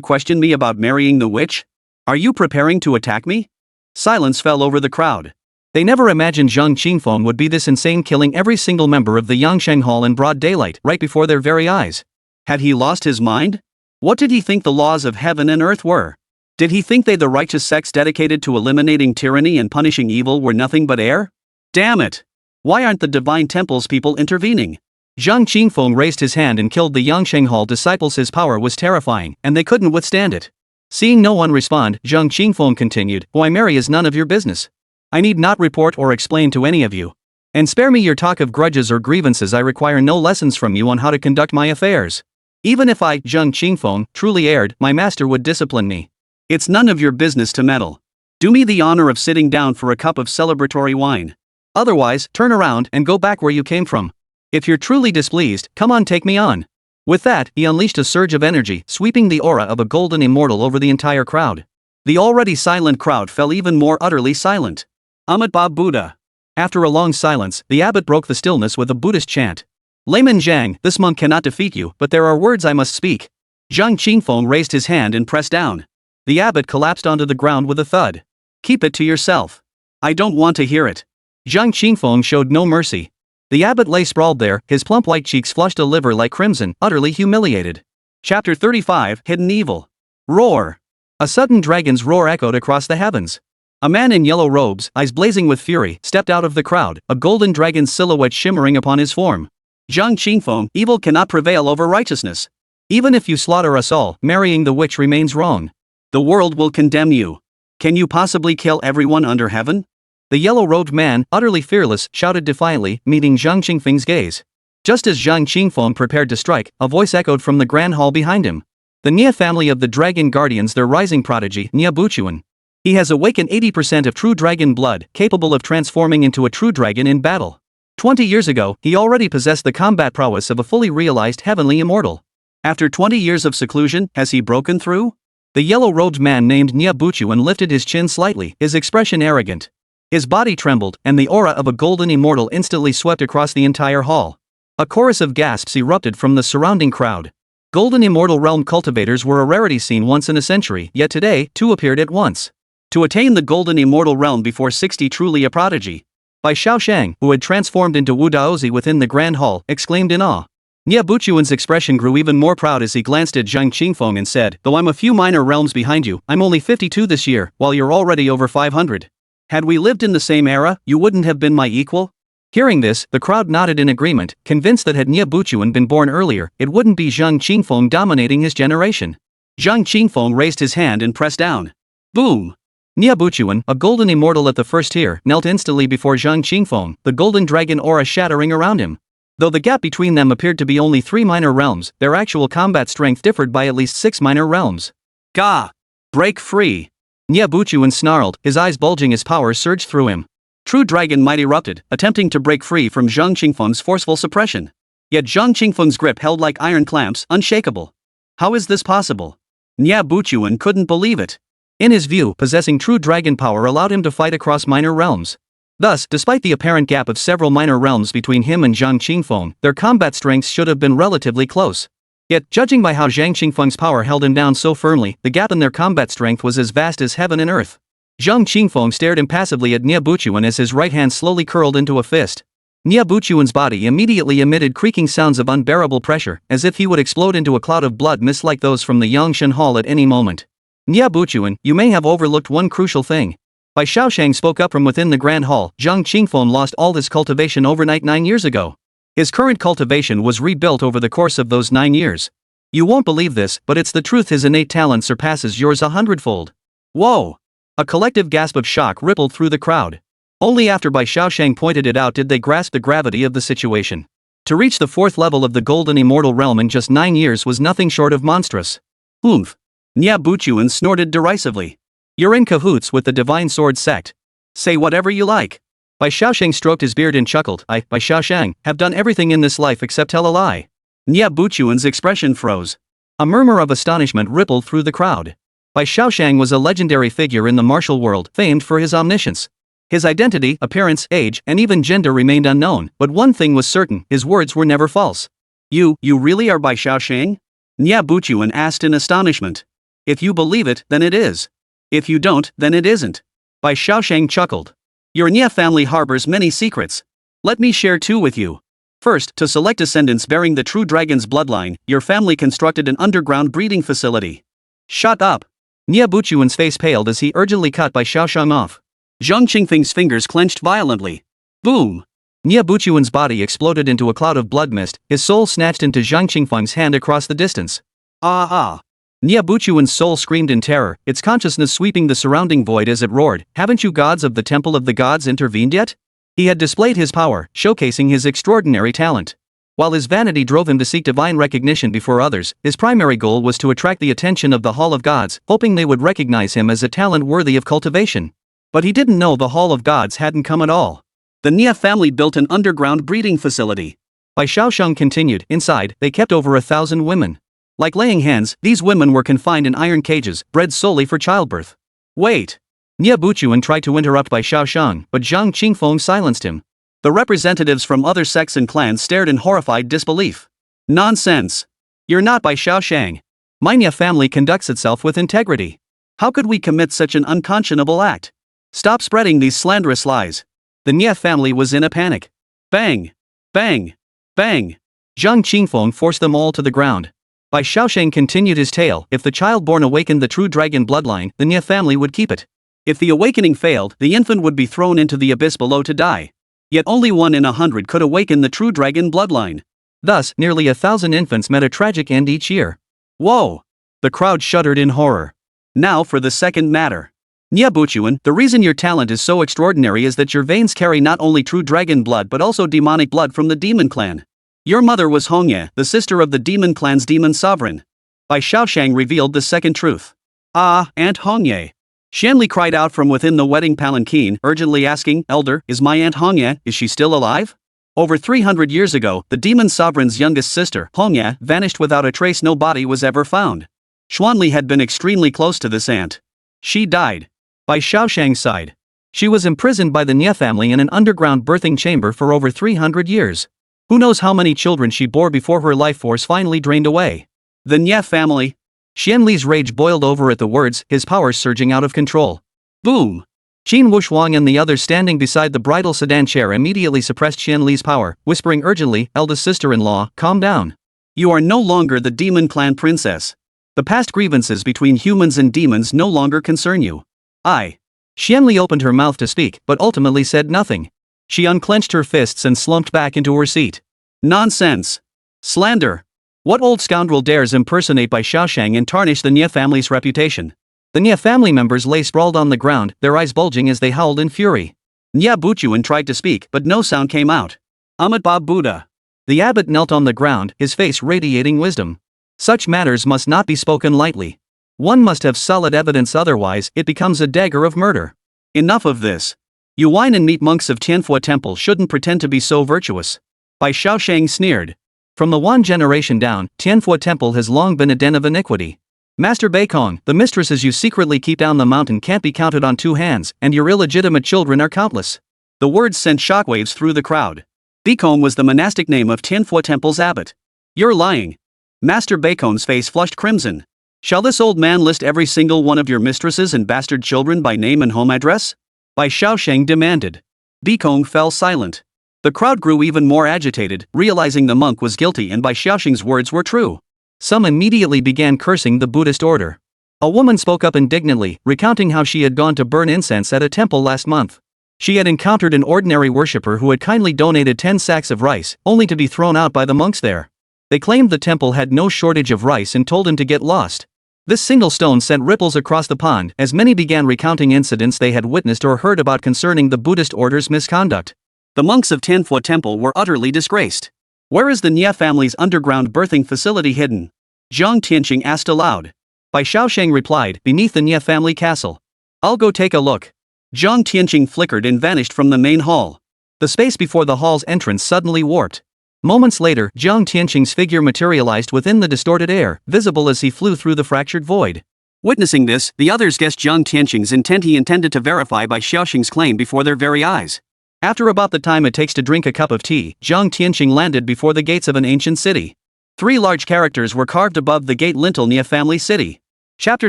question me about marrying the witch? Are you preparing to attack me? Silence fell over the crowd. They never imagined Zhang Qingfeng would be this insane, killing every single member of the Yangsheng Hall in broad daylight, right before their very eyes. Had he lost his mind? What did he think the laws of heaven and earth were? Did he think they, the righteous sects dedicated to eliminating tyranny and punishing evil, were nothing but air? Damn it! Why aren't the Divine Temple's people intervening? Zhang Qingfeng raised his hand and killed the Yangsheng Hall disciples. His power was terrifying, and they couldn't withstand it. Seeing no one respond, Zhang Qingfeng continued, "Why marry is none of your business. I need not report or explain to any of you. And spare me your talk of grudges or grievances. I require no lessons from you on how to conduct my affairs. Even if I, Zhang Qingfeng, truly erred, my master would discipline me. It's none of your business to meddle. Do me the honor of sitting down for a cup of celebratory wine. Otherwise, turn around and go back where you came from. If you're truly displeased, come on, take me on." With that, he unleashed a surge of energy, sweeping the aura of a golden immortal over the entire crowd. The already silent crowd fell even more utterly silent. Ba Buddha. After a long silence, the abbot broke the stillness with a Buddhist chant. "Layman Zhang, this monk cannot defeat you, but there are words I must speak." Zhang Qingfeng raised his hand and pressed down. The abbot collapsed onto the ground with a thud. "Keep it to yourself. I don't want to hear it." Zhang Qingfeng showed no mercy. The abbot lay sprawled there, his plump white cheeks flushed a liver like crimson, utterly humiliated. Chapter 35, Hidden Evil. Roar! A sudden dragon's roar echoed across the heavens. A man in yellow robes, eyes blazing with fury, stepped out of the crowd, a golden dragon's silhouette shimmering upon his form. Zhang Qingfeng, evil cannot prevail over righteousness. Even if you slaughter us all, marrying the witch remains wrong. The world will condemn you. Can you possibly kill everyone under heaven? The yellow-robed man, utterly fearless, shouted defiantly, meeting Zhang Qingfeng's gaze. Just as Zhang Qingfeng prepared to strike, a voice echoed from the grand hall behind him. The Nia family of the Dragon Guardians, their rising prodigy, Nia Buchuan. He has awakened 80% of true dragon blood, capable of transforming into a true dragon in battle. 20 years ago, he already possessed the combat prowess of a fully realized heavenly immortal. After 20 years of seclusion, has he broken through? The yellow-robed man named Nia Buchuan lifted his chin slightly, his expression arrogant. His body trembled, and the aura of a golden immortal instantly swept across the entire hall. A chorus of gasps erupted from the surrounding crowd. Golden immortal realm cultivators were a rarity seen once in a century, yet today, two appeared at once. To attain the golden immortal realm before 60, truly a prodigy. Bai Shaoshang, who had transformed into Wu Daozi within the grand hall, exclaimed in awe. Nia Buchuan's expression grew even more proud as he glanced at Zhang Qingfeng and said, "Though I'm a few minor realms behind you, I'm only 52 this year, while you're already over 500. Had we lived in the same era, you wouldn't have been my equal?" Hearing this, the crowd nodded in agreement, convinced that had Nia Buchuan been born earlier, it wouldn't be Zhang Qingfeng dominating his generation. Zhang Qingfeng raised his hand and pressed down. Boom! Nia Buchuan, a golden immortal at the first tier, knelt instantly before Zhang Qingfeng, the golden dragon aura shattering around him. Though the gap between them appeared to be only 3 minor realms, their actual combat strength differed by at least 6 minor realms. Gah! Break free! Nia Buchuan snarled, his eyes bulging as power surged through him. True dragon might erupted, attempting to break free from Zhang Qingfeng's forceful suppression. Yet Zhang Qingfeng's grip held like iron clamps, unshakable. How is this possible? Nya Buchuan couldn't believe it. In his view, possessing true dragon power allowed him to fight across minor realms. Thus, despite the apparent gap of several minor realms between him and Zhang Qingfeng, their combat strengths should have been relatively close. Yet, judging by how Zhang Qingfeng's power held him down so firmly, the gap in their combat strength was as vast as heaven and earth. Zhang Qingfeng stared impassively at Nya Buchuan as his right hand slowly curled into a fist. Nya Buchuan's body immediately emitted creaking sounds of unbearable pressure, as if he would explode into a cloud of blood mist like those from the Yangshan Hall at any moment. Nya Buchuan, you may have overlooked one crucial thing. Bai Xiaoshang spoke up from within the Grand Hall. Zhang Qingfeng lost all his cultivation overnight 9 years ago. His current cultivation was rebuilt over the course of those 9 years. You won't believe this, but it's the truth. His innate talent surpasses yours 100-fold. Whoa! A collective gasp of shock rippled through the crowd. Only after Bai Xiaoshang pointed it out did they grasp the gravity of the situation. To reach the 4th level of the Golden Immortal Realm in just 9 years was nothing short of monstrous. Oomph! Nya Buchuan snorted derisively. You're in cahoots with the Divine Sword sect. Say whatever you like. Bai Xiaoshang stroked his beard and chuckled. I, Bai Xiaoshang, have done everything in this life except tell a lie. Nya Buchuan's expression froze. A murmur of astonishment rippled through the crowd. Bai Xiaoshang was a legendary figure in the martial world, famed for his omniscience. His identity, appearance, age, and even gender remained unknown, but one thing was certain, his words were never false. You really are Bai Xiaoshang? Nya Buchuan asked in astonishment. If you believe it, then it is. If you don't, then it isn't. Bai Xiaoshang chuckled. Your Nya family harbors many secrets. Let me share 2 with you. First, to select descendants bearing the true dragon's bloodline, your family constructed an underground breeding facility. Shut up! Nya Buchuan's face paled as he urgently cut Bai Xiaoshang off. Zhang Qingfeng's fingers clenched violently. Boom! Nya Buchuan's body exploded into a cloud of blood mist, his soul snatched into Zhang Qingfeng's hand across the distance. Ah! Nya Buchuan's soul screamed in terror, its consciousness sweeping the surrounding void as it roared. Haven't you gods of the Temple of the Gods intervened yet? He had displayed his power, showcasing his extraordinary talent. While his vanity drove him to seek divine recognition before others, his primary goal was to attract the attention of the Hall of Gods, hoping they would recognize him as a talent worthy of cultivation. But he didn't know the Hall of Gods hadn't come at all. The Nya family built an underground breeding facility. Bai Xiaoshang continued. Inside, they kept over 1,000 women. Like laying hens, these women were confined in iron cages, bred solely for childbirth. Wait! Nya Buchuan tried to interrupt Bai Xiaoshang, but Zhang Qingfeng silenced him. The representatives from other sects and clans stared in horrified disbelief. Nonsense! You're not Bai Xiaoshang. My Nya family conducts itself with integrity. How could we commit such an unconscionable act? Stop spreading these slanderous lies. The Nya family was in a panic. Bang! Bang! Bang! Zhang Qingfeng forced them all to the ground. Bai Xiaoshang continued his tale. If the child born awakened the true dragon bloodline, the Nya family would keep it. If the awakening failed, the infant would be thrown into the abyss below to die. Yet only 1 in 100 could awaken the true dragon bloodline. Thus, nearly 1,000 infants met a tragic end each year. Whoa! The crowd shuddered in horror. Now for the second matter. Nya Buchuan, the reason your talent is so extraordinary is that your veins carry not only true dragon blood but also demonic blood from the demon clan. Your mother was Hongye, the sister of the demon clan's demon sovereign. Bai Xiaoshang revealed the second truth. Ah, Aunt Hongye. Xuanli cried out from within the wedding palanquin, urgently asking, Elder, is my Aunt Hongye, is she still alive? Over 300 years ago, the demon sovereign's youngest sister, Hongye, vanished without a trace. No body was ever found. Xuanli had been extremely close to this aunt. She died. Bai Xiaoshang sighed. She was imprisoned by the Nya family in an underground birthing chamber for over 300 years. Who knows how many children she bore before her life force finally drained away. The Nya family? Xuanli's rage boiled over at the words, his powers surging out of control. Boom! Qin Wushuang and the others standing beside the bridal sedan chair immediately suppressed Xuanli's power, whispering urgently, eldest sister-in-law, calm down. You are no longer the demon clan princess. The past grievances between humans and demons no longer concern you. Xuanli opened her mouth to speak, but ultimately said nothing. She unclenched her fists and slumped back into her seat. Nonsense! Slander! What old scoundrel dares impersonate Bai Xiaoshang and tarnish the Nya family's reputation? The Nya family members lay sprawled on the ground, their eyes bulging as they howled in fury. Nya Buchuan tried to speak, but no sound came out. Amitabha Buddha. The abbot knelt on the ground, his face radiating wisdom. Such matters must not be spoken lightly. One must have solid evidence, otherwise it becomes a dagger of murder. Enough of this. You wine and meat monks of Tianfo Temple shouldn't pretend to be so virtuous. Bai Xiaoshang sneered. From the Wan generation down, Tianfu Temple has long been a den of iniquity. Master Beikong, the mistresses you secretly keep down the mountain can't be counted on 2 hands, and your illegitimate children are countless. The words sent shockwaves through the crowd. Beikong was the monastic name of Tianfu Temple's abbot. You're lying. Master Beikong's face flushed crimson. Shall this old man list every single one of your mistresses and bastard children by name and home address? Bai Shaosheng demanded. Beikong fell silent. The crowd grew even more agitated, realizing the monk was guilty and Bai Shaosheng's words were true. Some immediately began cursing the Buddhist order. A woman spoke up indignantly, recounting how she had gone to burn incense at a temple last month. She had encountered an ordinary worshipper who had kindly donated 10 sacks of rice, only to be thrown out by the monks there. They claimed the temple had no shortage of rice and told him to get lost. This single stone sent ripples across the pond as many began recounting incidents they had witnessed or heard about concerning the Buddhist order's misconduct. The monks of Tianfu Temple were utterly disgraced. Where is the Nie family's underground birthing facility hidden? Zhang Tianyue asked aloud. Bai Shaosheng replied, beneath the Nie family castle. I'll go take a look. Zhang Tianyue flickered and vanished from the main hall. The space before the hall's entrance suddenly warped. Moments later, Zhang Tianyue's figure materialized within the distorted air, visible as he flew through the fractured void. Witnessing this, the others guessed Zhang Tianyue's intent. He intended to verify Bai Shaosheng's claim before their very eyes. After about the time it takes to drink a cup of tea, Zhang Tianyue landed before the gates of an ancient city. 3 large characters were carved above the gate lintel. Nie family city. Chapter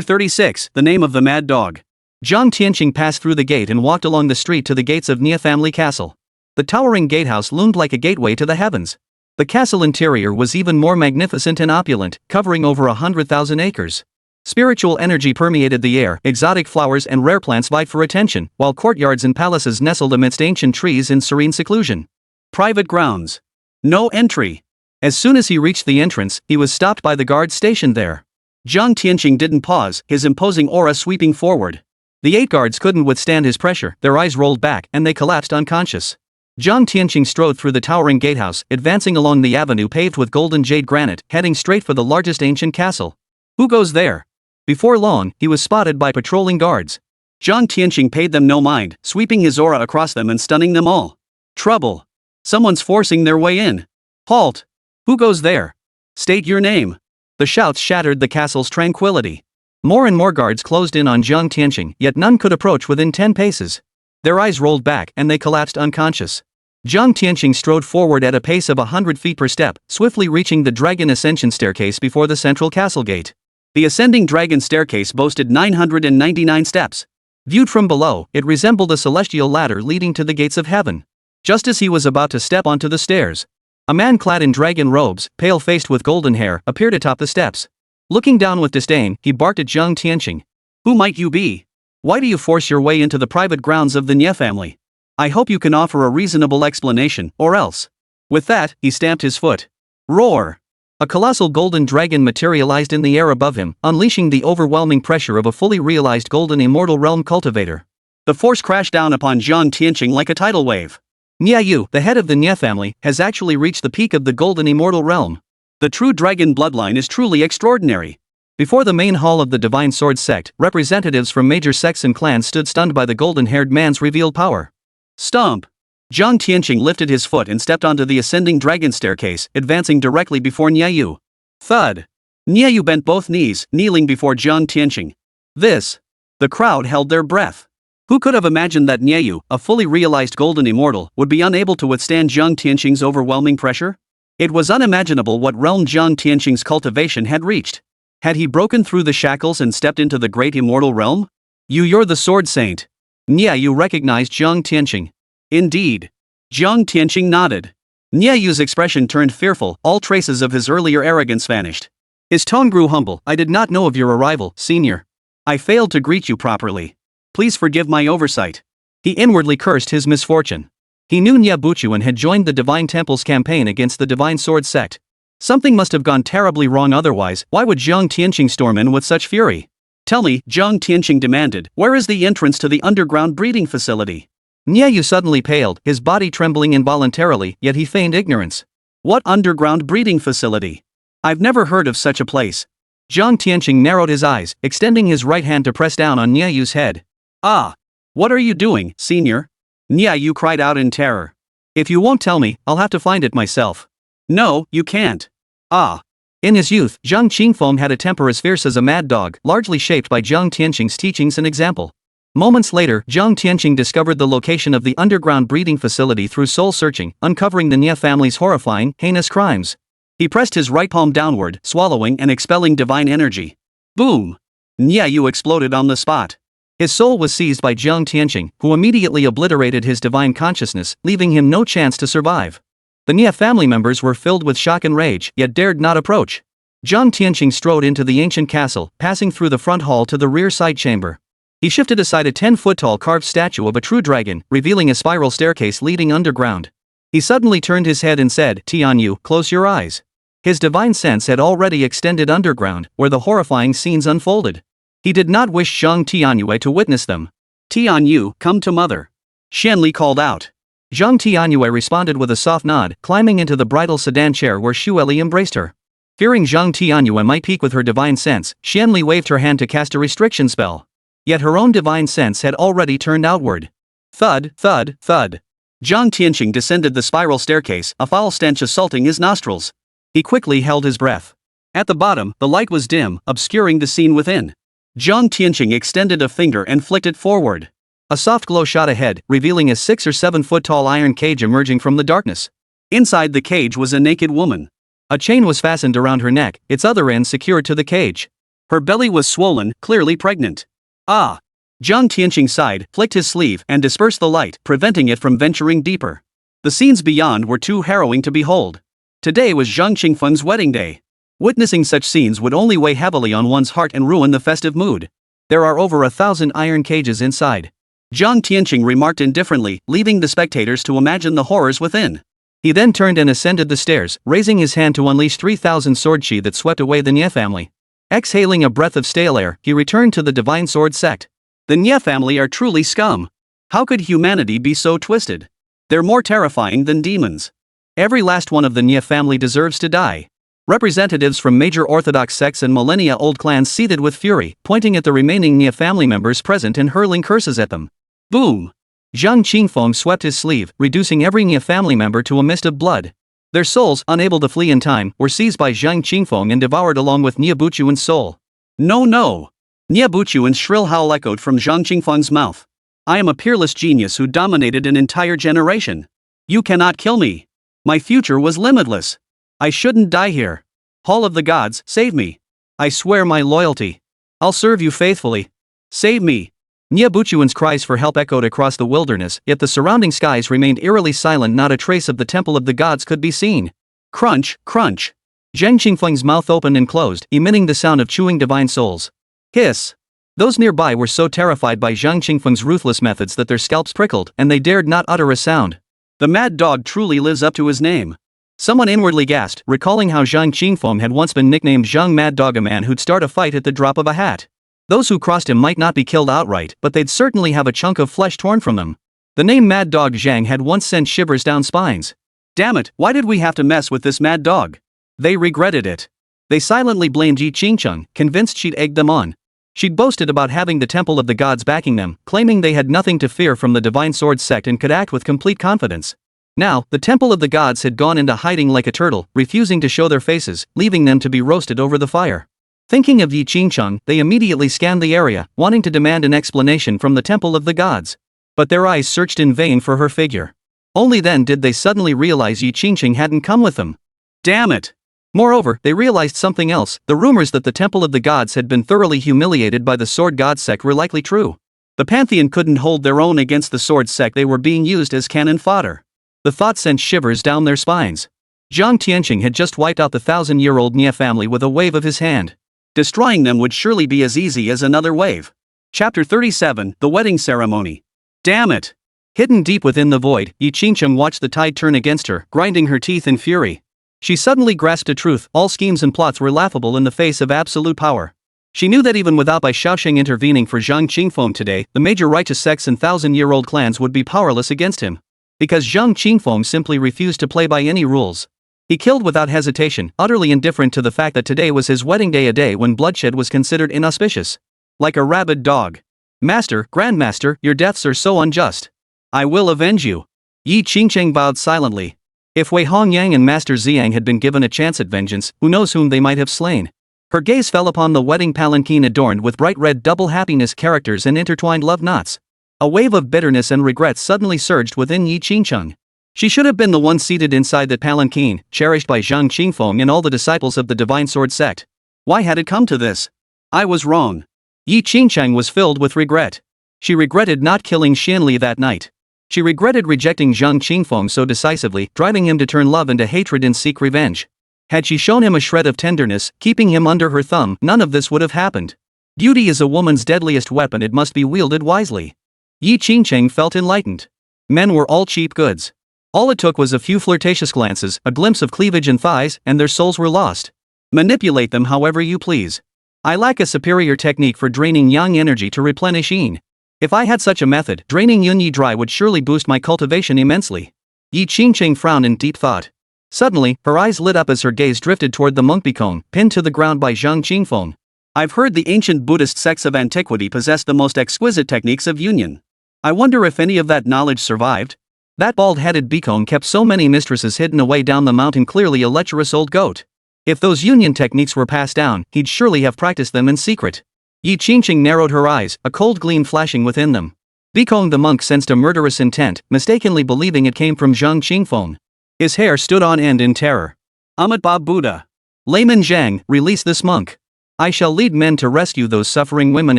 36, The Name of the Mad Dog. Zhang Tianyue passed through the gate and walked along the street to the gates of Nie family castle. The towering gatehouse loomed like a gateway to the heavens. The castle interior was even more magnificent and opulent, covering over 100,000 acres. Spiritual energy permeated the air, exotic flowers and rare plants vied for attention, while courtyards and palaces nestled amidst ancient trees in serene seclusion. Private grounds. No entry. As soon as he reached the entrance, he was stopped by the guards stationed there. Zhang Tianyue didn't pause, his imposing aura sweeping forward. The 8 guards couldn't withstand his pressure, their eyes rolled back and they collapsed unconscious. Zhang Tianyue strode through the towering gatehouse, advancing along the avenue paved with golden jade granite, heading straight for the largest ancient castle. Who goes there? Before long, he was spotted by patrolling guards. Zhang Tianyue paid them no mind, sweeping his aura across them and stunning them all. Trouble. Someone's forcing their way in. Halt. Who goes there? State your name. The shouts shattered the castle's tranquility. More and more guards closed in on Zhang Tianyue, yet none could approach within 10 paces. Their eyes rolled back and they collapsed unconscious. Zhang Tianyue strode forward at a pace of 100 feet per step, swiftly reaching the dragon ascension staircase before the central castle gate. The ascending dragon staircase boasted 999 steps. Viewed from below, it resembled a celestial ladder leading to the gates of heaven. Just as he was about to step onto the stairs, a man clad in dragon robes, pale-faced with golden hair, appeared atop the steps. Looking down with disdain, he barked at Zhang Tianyue. Who might you be? Why do you force your way into the private grounds of the Nie family? I hope you can offer a reasonable explanation, or else. With that, he stamped his foot. Roar! A colossal golden dragon materialized in the air above him, unleashing the overwhelming pressure of a fully realized golden immortal realm cultivator. The force crashed down upon Zhang Tianyue like a tidal wave. Niayu, the head of the Nie family, has actually reached the peak of the golden immortal realm. The true dragon bloodline is truly extraordinary. Before the main hall of the Divine Sword sect, representatives from major sects and clans stood stunned by the golden-haired man's revealed power. Stomp! Zhang Tianyue lifted his foot and stepped onto the ascending dragon staircase, advancing directly before Niayu. Thud! Niayu bent both knees, kneeling before Zhang Tianyue. This! The crowd held their breath. Who could have imagined that Niayu, a fully realized golden immortal, would be unable to withstand Zhang Tianyue's overwhelming pressure? It was unimaginable what realm Zhang Tianyue's cultivation had reached. Had he broken through the shackles and stepped into the great immortal realm? You're the sword saint. Niayu recognized Zhang Tianyue. Indeed. Zhang Tianyue nodded. Niayu's expression turned fearful, all traces of his earlier arrogance vanished. His tone grew humble. I did not know of your arrival, senior. I failed to greet you properly. Please forgive my oversight. He inwardly cursed his misfortune. He knew Nya Buchuan had joined the Divine Temple's campaign against the Divine Sword sect. Something must have gone terribly wrong, otherwise, why would Zhang Tianyue storm in with such fury? Tell me, Zhang Tianyue demanded, where is the entrance to the underground breeding facility? Niayu suddenly paled, his body trembling involuntarily, yet he feigned ignorance. What underground breeding facility? I've never heard of such a place. Zhang Tianyue narrowed his eyes, extending his right hand to press down on Niayu's head. Ah! What are you doing, senior? Niayu cried out in terror. If you won't tell me, I'll have to find it myself. No, you can't. Ah. In his youth, Zhang Qingfeng had a temper as fierce as a mad dog, largely shaped by Zhang Tianqing's teachings and example. Moments later, Zhang Tianqing discovered the location of the underground breeding facility through soul searching, uncovering the Nie family's horrifying, heinous crimes. He pressed his right palm downward, swallowing and expelling divine energy. Boom! Nie exploded on the spot. His soul was seized by Zhang Tianqing, who immediately obliterated his divine consciousness, leaving him no chance to survive. The Nie family members were filled with shock and rage, yet dared not approach. Zhang Tianqing strode into the ancient castle, passing through the front hall to the rear side chamber. He shifted aside a 10-foot-tall carved statue of a true dragon, revealing a spiral staircase leading underground. He suddenly turned his head and said, "Tianyue, close your eyes." His divine sense had already extended underground, where the horrifying scenes unfolded. He did not wish Zhang Tianyue to witness them. "Tianyue, come to mother," Xuanli called out. Zhang Tianyue responded with a soft nod, climbing into the bridal sedan chair where Xuanli embraced her. Fearing Zhang Tianyue might peek with her divine sense, Xuanli waved her hand to cast a restriction spell. Yet her own divine sense had already turned outward. Thud, thud, thud. Zhang Tianqing descended the spiral staircase, a foul stench assaulting his nostrils. He quickly held his breath. At the bottom, the light was dim, obscuring the scene within. Zhang Tianqing extended a finger and flicked it forward. A soft glow shot ahead, revealing a 6 or 7 foot tall iron cage emerging from the darkness. Inside the cage was a naked woman. A chain was fastened around her neck, its other end secured to the cage. Her belly was swollen, clearly pregnant. Ah! Zhang Tianqing sighed, flicked his sleeve, and dispersed the light, preventing it from venturing deeper. The scenes beyond were too harrowing to behold. Today was Zhang Qingfeng's wedding day. Witnessing such scenes would only weigh heavily on one's heart and ruin the festive mood. There are over 1,000 iron cages inside. Zhang Tianqing remarked indifferently, leaving the spectators to imagine the horrors within. He then turned and ascended the stairs, raising his hand to unleash 3,000 sword chi that swept away the Nie family. Exhaling a breath of stale air, he returned to the divine sword sect. The Nie family are truly scum. How could humanity be so twisted? They're more terrifying than demons. Every last one of the Nie family deserves to die. Representatives from major orthodox sects and millennia-old clans seethed with fury, pointing at the remaining Nie family members present and hurling curses at them. Boom! Zhang Qingfeng swept his sleeve, reducing every Nie family member to a mist of blood. Their souls, unable to flee in time, were seized by Zhang Qingfeng and devoured along with Nie Buchuan's soul. No, no! Nie Buchuan's shrill howl echoed from Zhang Qingfeng's mouth. I am a peerless genius who dominated an entire generation. You cannot kill me. My future was limitless. I shouldn't die here. Hall of the Gods, save me. I swear my loyalty. I'll serve you faithfully. Save me. Nie Buchuan's cries for help echoed across the wilderness, yet the surrounding skies remained eerily silent. Not a trace of the Temple of the Gods could be seen. Crunch, crunch. Zhang Qingfeng's mouth opened and closed, emitting the sound of chewing divine souls. Hiss. Those nearby were so terrified by Zhang Qingfeng's ruthless methods that their scalps prickled, and they dared not utter a sound. The mad dog truly lives up to his name. Someone inwardly gasped, recalling how Zhang Qingfeng had once been nicknamed Zhang Mad Dog, a man who'd start a fight at the drop of a hat. Those who crossed him might not be killed outright, but they'd certainly have a chunk of flesh torn from them. The name Mad Dog Zhang had once sent shivers down spines. Damn it, why did we have to mess with this mad dog? They regretted it. They silently blamed Yi Qingcheng, convinced she'd egged them on. She'd boasted about having the Temple of the Gods backing them, claiming they had nothing to fear from the Divine Sword sect and could act with complete confidence. Now, the Temple of the Gods had gone into hiding like a turtle, refusing to show their faces, leaving them to be roasted over the fire. Thinking of Yi Qingcheng, they immediately scanned the area, wanting to demand an explanation from the Temple of the Gods. But their eyes searched in vain for her figure. Only then did they suddenly realize Yi Qingcheng hadn't come with them. Damn it! Moreover, they realized something else. The rumors that the Temple of the Gods had been thoroughly humiliated by the Sword God sect were likely true. The Pantheon couldn't hold their own against the Sword sect. They were being used as cannon fodder. The thought sent shivers down their spines. Zhang Tianqing had just wiped out the 1,000-year-old Nie family with a wave of his hand. Destroying them would surely be as easy as another wave. Chapter 37, The Wedding Ceremony. Damn it! Hidden deep within the void, Yi Qingcheng watched the tide turn against her, grinding her teeth in fury. She suddenly grasped a truth: all schemes and plots were laughable in the face of absolute power. She knew that even without Bai Shaoxing intervening for Zhang Qingfeng today, the major righteous sects and 1,000-year-old clans would be powerless against him. Because Zhang Qingfeng simply refused to play by any rules. He killed without hesitation, utterly indifferent to the fact that today was his wedding day, a day when bloodshed was considered inauspicious. Like a rabid dog. Master, Grandmaster, your deaths are so unjust. I will avenge you. Yi Qingcheng bowed silently. If Wei Hongyang and Master Ziyang had been given a chance at vengeance, who knows whom they might have slain. Her gaze fell upon the wedding palanquin adorned with bright red double happiness characters and intertwined love knots. A wave of bitterness and regret suddenly surged within Yi Qingcheng. She should have been the one seated inside that palanquin, cherished by Zhang Qingfeng and all the disciples of the Divine Sword sect. Why had it come to this? I was wrong. Yi Qingcheng was filled with regret. She regretted not killing Xuanli that night. She regretted rejecting Zhang Qingfeng so decisively, driving him to turn love into hatred and seek revenge. Had she shown him a shred of tenderness, keeping him under her thumb, none of this would have happened. Beauty is a woman's deadliest weapon, it must be wielded wisely. Yi Qingcheng felt enlightened. Men were all cheap goods. All it took was a few flirtatious glances, a glimpse of cleavage and thighs, and their souls were lost. Manipulate them however you please. I lack a superior technique for draining yang energy to replenish yin. If I had such a method, draining Yun Yi dry would surely boost my cultivation immensely. Yi Qingcheng frowned in deep thought. Suddenly, her eyes lit up as her gaze drifted toward the monk beacon, pinned to the ground by Zhang Qingfeng. I've heard the ancient Buddhist sects of antiquity possessed the most exquisite techniques of union. I wonder if any of that knowledge survived? That bald-headed beacon kept so many mistresses hidden away down the mountain, clearly a lecherous old goat. If those union techniques were passed down, he'd surely have practiced them in secret. Yi Qingcheng narrowed her eyes, a cold gleam flashing within them. Beacon the monk sensed a murderous intent, mistakenly believing it came from Zhang Qingfeng. His hair stood on end in terror. Amitabha Buddha. Layman Zhang, release this monk. I shall lead men to rescue those suffering women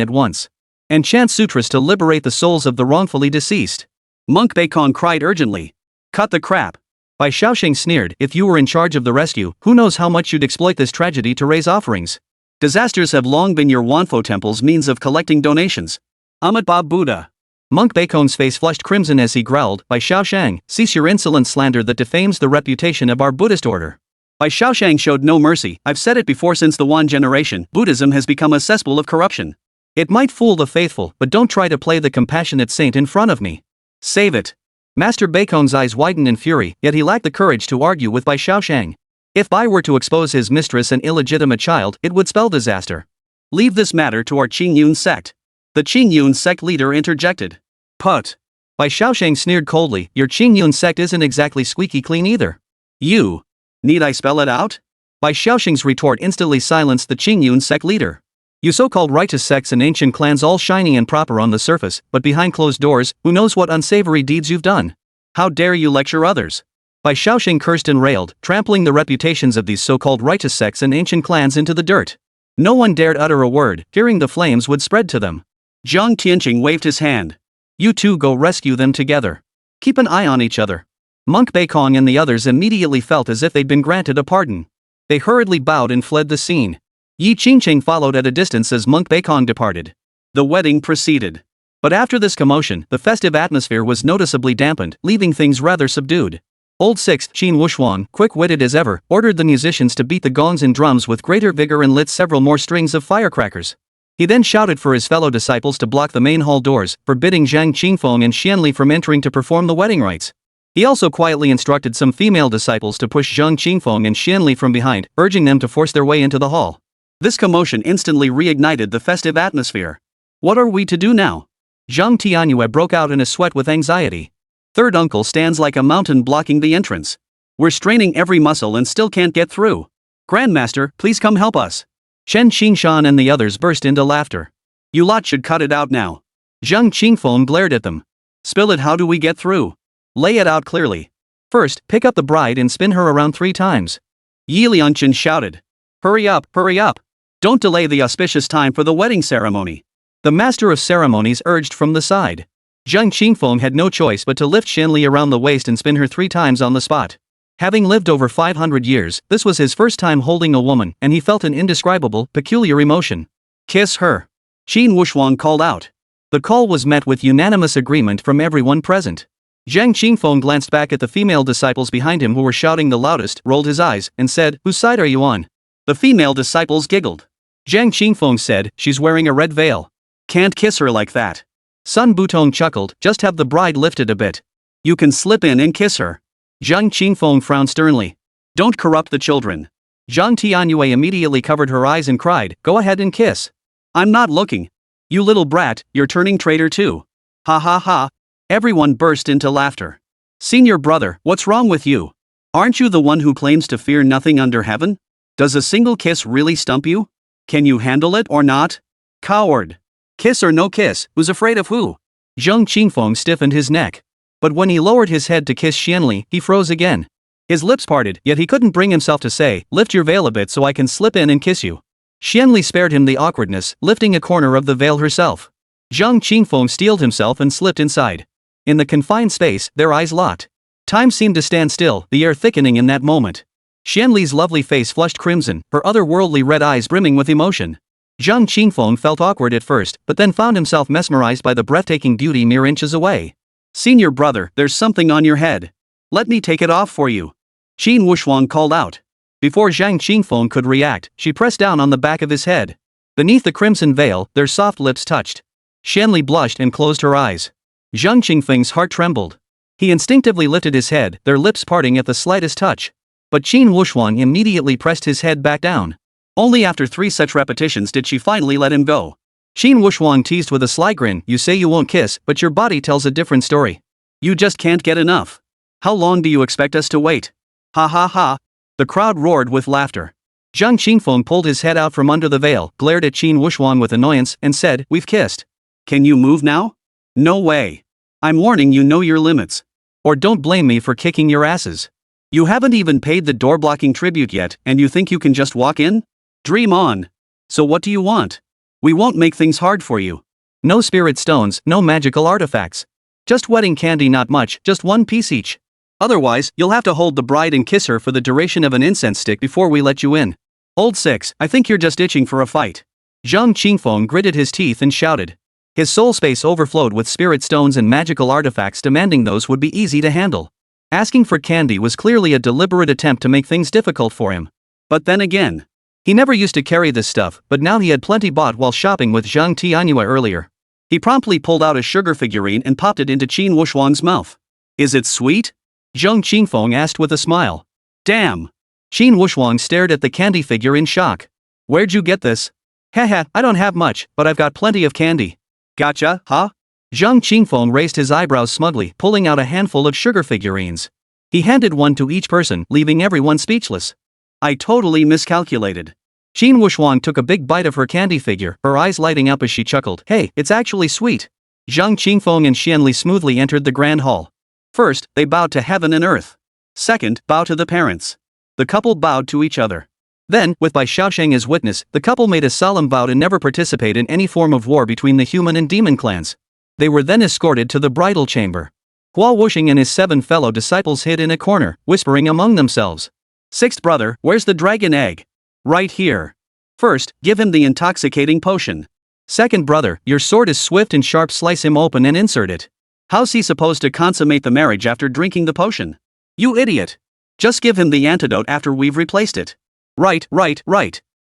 at once. And chant sutras to liberate the souls of the wrongfully deceased. Monk Beacon cried urgently. Cut the crap. Bai Shaoxing sneered, if you were in charge of the rescue, who knows how much you'd exploit this tragedy to raise offerings. Disasters have long been your Wanfo temple's means of collecting donations. Amitabha Buddha. Monk Beacon's face flushed crimson as he growled, Bai Shaoxing, cease your insolent slander that defames the reputation of our Buddhist order. Bai Shaoxing showed no mercy. I've said it before, since the Wan generation, Buddhism has become a cesspool of corruption. It might fool the faithful, but don't try to play the compassionate saint in front of me. Save it. Master Beacon's eyes widened in fury, yet he lacked the courage to argue with Bai Shaoxing. If Bai were to expose his mistress and illegitimate child, it would spell disaster. Leave this matter to our Qingyun sect. The Qingyun sect leader interjected. Put. Bai Shaoxing sneered coldly, your Qingyun sect isn't exactly squeaky clean either. You. Need I spell it out? Bai Shaoxing's retort instantly silenced the Qingyun sect leader. You so-called righteous sects and ancient clans, all shiny and proper on the surface, but behind closed doors, who knows what unsavory deeds you've done? How dare you lecture others? Bai Shaoxing cursed and railed, trampling the reputations of these so-called righteous sects and ancient clans into the dirt. No one dared utter a word, fearing the flames would spread to them. Zhang Tianyue waved his hand. You two go rescue them together. Keep an eye on each other. Monk Beicong and the others immediately felt as if they'd been granted a pardon. They hurriedly bowed and fled the scene. Yi Qingcheng followed at a distance as Monk Beicong departed. The wedding proceeded. But after this commotion, the festive atmosphere was noticeably dampened, leaving things rather subdued. Old Sixth Qin Wuxuan, quick-witted as ever, ordered the musicians to beat the gongs and drums with greater vigor and lit several more strings of firecrackers. He then shouted for his fellow disciples to block the main hall doors, forbidding Zhang Qingfeng and Xuanli from entering to perform the wedding rites. He also quietly instructed some female disciples to push Zhang Qingfeng and Xuanli from behind, urging them to force their way into the hall. This commotion instantly reignited the festive atmosphere. What are we to do now? Zhang Tianyue broke out in a sweat with anxiety. Third uncle stands like a mountain blocking the entrance. We're straining every muscle and still can't get through. Grandmaster, please come help us. Chen Qingshan and the others burst into laughter. You lot should cut it out now. Zhang Qingfeng glared at them. Spill it, how do we get through? Lay it out clearly. First, pick up the bride and spin her around 3 times. Yi Liangchen shouted. Hurry up, hurry up. Don't delay the auspicious time for the wedding ceremony. The master of ceremonies urged from the side. Zhang Qingfeng had no choice but to lift Xuanli around the waist and spin her 3 times on the spot. Having lived over 500 years, this was his first time holding a woman, and he felt an indescribable, peculiar emotion. Kiss her. Qin Wuxuan called out. The call was met with unanimous agreement from everyone present. Zhang Qingfeng glanced back at the female disciples behind him who were shouting the loudest, rolled his eyes, and said, Whose side are you on? The female disciples giggled. Zhang Qingfeng said, She's wearing a red veil. Can't kiss her like that. Sun Butong chuckled, Just have the bride lifted a bit. You can slip in and kiss her. Zhang Qingfeng frowned sternly. Don't corrupt the children. Zhang Tianyue immediately covered her eyes and cried, Go ahead and kiss. I'm not looking. You little brat, you're turning traitor too. Ha ha ha. Everyone burst into laughter. Senior brother, what's wrong with you? Aren't you the one who claims to fear nothing under heaven? Does a single kiss really stump you? Can you handle it or not? Coward. Kiss or no kiss, who's afraid of who? Zhang Qingfeng stiffened his neck. But when he lowered his head to kiss Xuanli, he froze again. His lips parted, yet he couldn't bring himself to say, "Lift your veil a bit so I can slip in and kiss you." Xuanli spared him the awkwardness, lifting a corner of the veil herself. Zhang Qingfeng steeled himself and slipped inside. In the confined space, their eyes locked. Time seemed to stand still, the air thickening in that moment. Xuanli's lovely face flushed crimson, her otherworldly red eyes brimming with emotion. Zhang Qingfeng felt awkward at first, but then found himself mesmerized by the breathtaking beauty mere inches away. "Senior brother, there's something on your head. Let me take it off for you," Qin Wuxuang called out. Before Zhang Qingfeng could react, she pressed down on the back of his head. Beneath the crimson veil, their soft lips touched. Xuanli blushed and closed her eyes. Zhang Qingfeng's heart trembled. He instinctively lifted his head, their lips parting at the slightest touch. But Qin Wuxuang immediately pressed his head back down. Only after 3 such repetitions did she finally let him go. Qin Wuxuang teased with a sly grin, "You say you won't kiss, but your body tells a different story. You just can't get enough. How long do you expect us to wait?" "Ha ha ha." The crowd roared with laughter. Zhang Qingfeng pulled his head out from under the veil, glared at Qin Wuxuang with annoyance, and said, "We've kissed. Can you move now?" "No way. I'm warning you, know your limits. Or don't blame me for kicking your asses. You haven't even paid the door-blocking tribute yet, and you think you can just walk in? Dream on. So what do you want? We won't make things hard for you. No spirit stones, no magical artifacts. Just wedding candy, not much, just 1 piece each. Otherwise, you'll have to hold the bride and kiss her for the duration of an incense stick before we let you in. Old Six, I think you're just itching for a fight." Zhang Qingfeng gritted his teeth and shouted. His soul space overflowed with spirit stones and magical artifacts, demanding those would be easy to handle. Asking for candy was clearly a deliberate attempt to make things difficult for him. But then again, he never used to carry this stuff, but now he had plenty bought while shopping with Zhang Tianyue earlier. He promptly pulled out a sugar figurine and popped it into Qin Wuxuang's mouth. "Is it sweet?" Zhang Qingfeng asked with a smile. "Damn." Qin Wuxuang stared at the candy figure in shock. "Where'd you get this?" "Haha, I don't have much, but I've got plenty of candy." "Gotcha, huh?" Zhang Qingfeng raised his eyebrows smugly, pulling out a handful of sugar figurines. He handed one to each person, leaving everyone speechless. "I totally miscalculated." Qin Wuxuang took a big bite of her candy figure, her eyes lighting up as she chuckled. "Hey, it's actually sweet." Zhang Qingfeng and Xuanli smoothly entered the grand hall. First, they bowed to heaven and earth. Second, bow to the parents. The couple bowed to each other. Then, with Bai Shaosheng as witness, the couple made a solemn vow to never participate in any form of war between the human and demon clans. They were then escorted to the bridal chamber. Hua Wuxing and his 7 fellow disciples hid in a corner, whispering among themselves. "Sixth brother, where's the dragon egg?" "Right here." "First, give him the intoxicating potion." "Second brother, your sword is swift and sharp, slice him open and insert it." "How's he supposed to consummate the marriage after drinking the potion?" "You idiot. Just give him the antidote after we've replaced it." Right.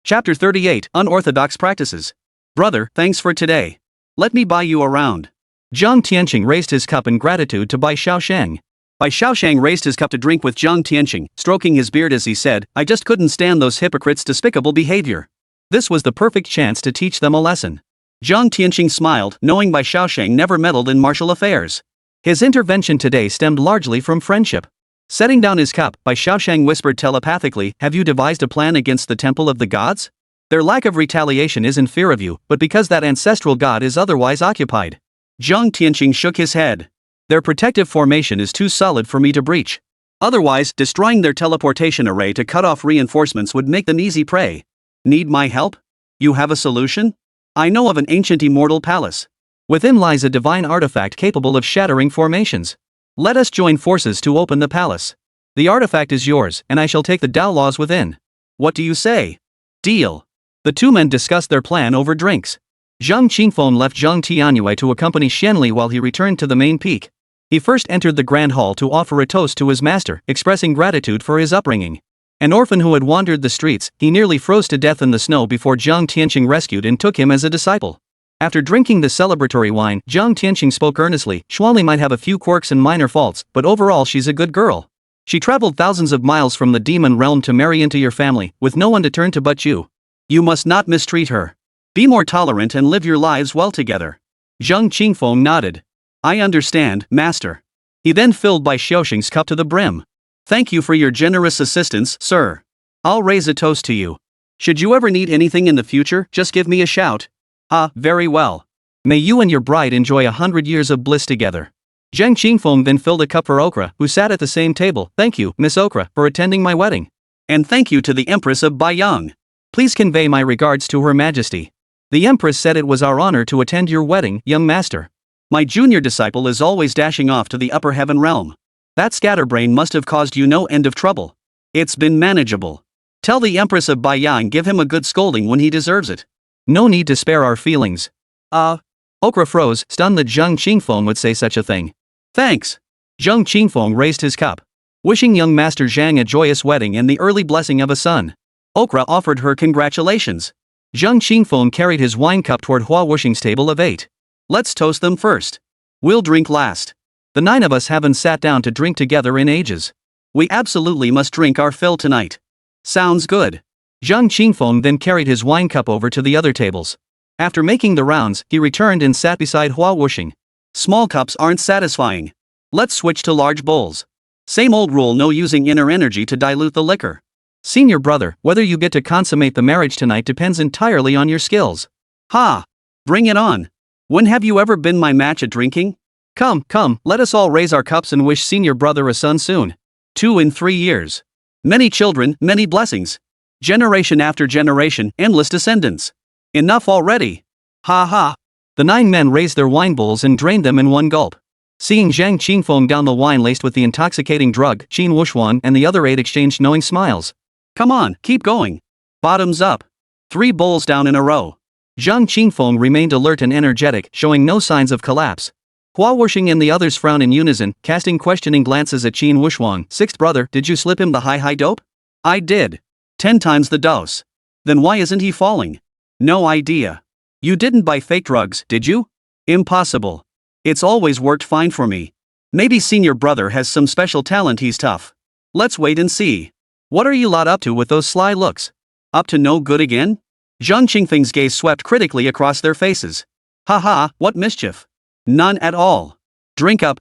Chapter 38, Unorthodox Practices. "Brother, thanks for today. Let me buy you around." Zhang Tianyue raised his cup in gratitude to Bai Shaosheng. Bai Shaosheng raised his cup to drink with Zhang Tianyue, stroking his beard as he said, "I just couldn't stand those hypocrites' despicable behavior." This was the perfect chance to teach them a lesson. Zhang Tianyue smiled, knowing Bai Shaosheng never meddled in martial affairs. His intervention today stemmed largely from friendship. Setting down his cup, Bai Shaosheng whispered telepathically, "Have you devised a plan against the Temple of the Gods? Their lack of retaliation isn't fear of you, but because that ancestral god is otherwise occupied." Zhang Tianyue shook his head. "Their protective formation is too solid for me to breach. Otherwise, destroying their teleportation array to cut off reinforcements would make them easy prey. Need my help? You have a solution? I know of an ancient immortal palace. Within lies a divine artifact capable of shattering formations. Let us join forces to open the palace. The artifact is yours, and I shall take the Tao laws within. What do you say?" "Deal." The 2 men discussed their plan over drinks. Zhang Qingfeng left Zhang Tianyue to accompany Xuanli while he returned to the main peak. He first entered the grand hall to offer a toast to his master, expressing gratitude for his upbringing. An orphan who had wandered the streets, he nearly froze to death in the snow before Zhang Tianyue rescued and took him as a disciple. After drinking the celebratory wine, Zhang Tianyue spoke earnestly. "Xuanli might have a few quirks and minor faults, but overall she's a good girl. She traveled thousands of miles from the demon realm to marry into your family, with no one to turn to but you. You must not mistreat her. Be more tolerant and live your lives well together." Zhang Qingfeng nodded. "I understand, master." He then filled Bai Shaosheng's cup to the brim. Thank you for your generous assistance, sir. I'll raise a toast to you. Should you ever need anything in the future, just give me a shout. Ah, very well. May you and your bride enjoy 100 years of bliss together. Zhang Qingfeng then filled a cup for Okra, who sat at the same table. Thank you, Miss Okra, for attending my wedding. And thank you to the Empress of Baiyang. Please convey my regards to Her Majesty. The Empress said it was our honor to attend your wedding, young master. My junior disciple is always dashing off to the upper heaven realm. That scatterbrain must have caused you no end of trouble. It's been manageable. Tell the Empress of Baiyang give him a good scolding when he deserves it. No need to spare our feelings. Okra froze, stunned that Zhang Qingfeng would say such a thing. Thanks. Zhang Qingfeng raised his cup, wishing young Master Zhang a joyous wedding and the early blessing of a son. Okra offered her congratulations. Zhang Qingfeng carried his wine cup toward Hua Wuxing's table of 8. Let's toast them first. We'll drink last. The 9 of us haven't sat down to drink together in ages. We absolutely must drink our fill tonight. Sounds good. Zhang Qingfeng then carried his wine cup over to the other tables. After making the rounds, he returned and sat beside Hua Wuxing. Small cups aren't satisfying. Let's switch to large bowls. Same old rule, no using inner energy to dilute the liquor. Senior brother, whether you get to consummate the marriage tonight depends entirely on your skills. Ha! Bring it on. When have you ever been my match at drinking? Come, let us all raise our cups and wish senior brother a son soon. 2 in 3 years. Many children, many blessings. Generation after generation, endless descendants. Enough already. Ha ha. The 9 men raised their wine bowls and drained them in one gulp. Seeing Zhang Qingfeng down the wine laced with the intoxicating drug, Qin Wuxuan and the other 8 exchanged knowing smiles. Come on, keep going. Bottoms up. 3 bowls down in a row. Zhang Qingfeng remained alert and energetic, showing no signs of collapse. Hua Wuxing and the others frowned in unison, casting questioning glances at Qin Wuxuan. 6th brother, did you slip him the high dope? I did. 10 times the dose. Then why isn't he falling? No idea. You didn't buy fake drugs, did you? Impossible. It's always worked fine for me. Maybe senior brother has some special talent, he's tough. Let's wait and see. What are you lot up to with those sly looks? Up to no good again? Zhang Qingfeng's gaze swept critically across their faces. Ha, what mischief? None at all. Drink up.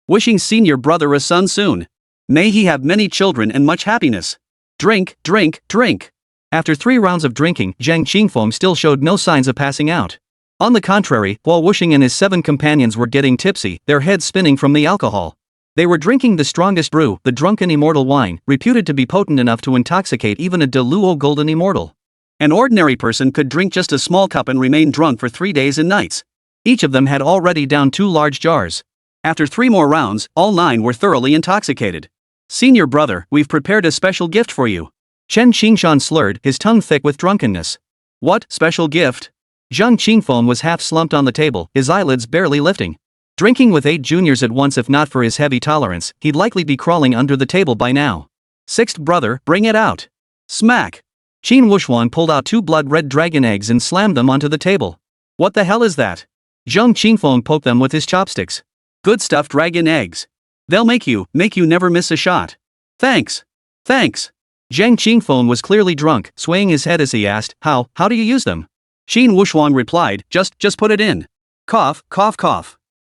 Wishing senior brother a son soon. May he have many children and much happiness. Drink. After 3 rounds of drinking, Zhang Qingfeng still showed no signs of passing out. On the contrary, Hua Wuxing and his 7 companions were getting tipsy, their heads spinning from the alcohol. They were drinking the strongest brew, the drunken immortal wine, reputed to be potent enough to intoxicate even a Deluo golden immortal. An ordinary person could drink just a small cup and remain drunk for 3 days and nights. Each of them had already downed 2 large jars. After 3 more rounds, all 9 were thoroughly intoxicated. Senior brother, we've prepared a special gift for you. Chen Qingshan slurred, his tongue thick with drunkenness. What special gift? Zhang Qingfeng was half slumped on the table, his eyelids barely lifting. Drinking with 8 juniors at once, if not for his heavy tolerance, he'd likely be crawling under the table by now. 6th brother, bring it out. Smack. Qin Wuxuan pulled out 2 blood-red dragon eggs and slammed them onto the table. What the hell is that? Zhang Qingfeng poked them with his chopsticks. Good stuff, dragon eggs. They'll make you never miss a shot. Thanks. Zhang Qingfeng was clearly drunk, swaying his head as he asked, how do you use them? Qin Wuxuan replied, just put it in. Cough.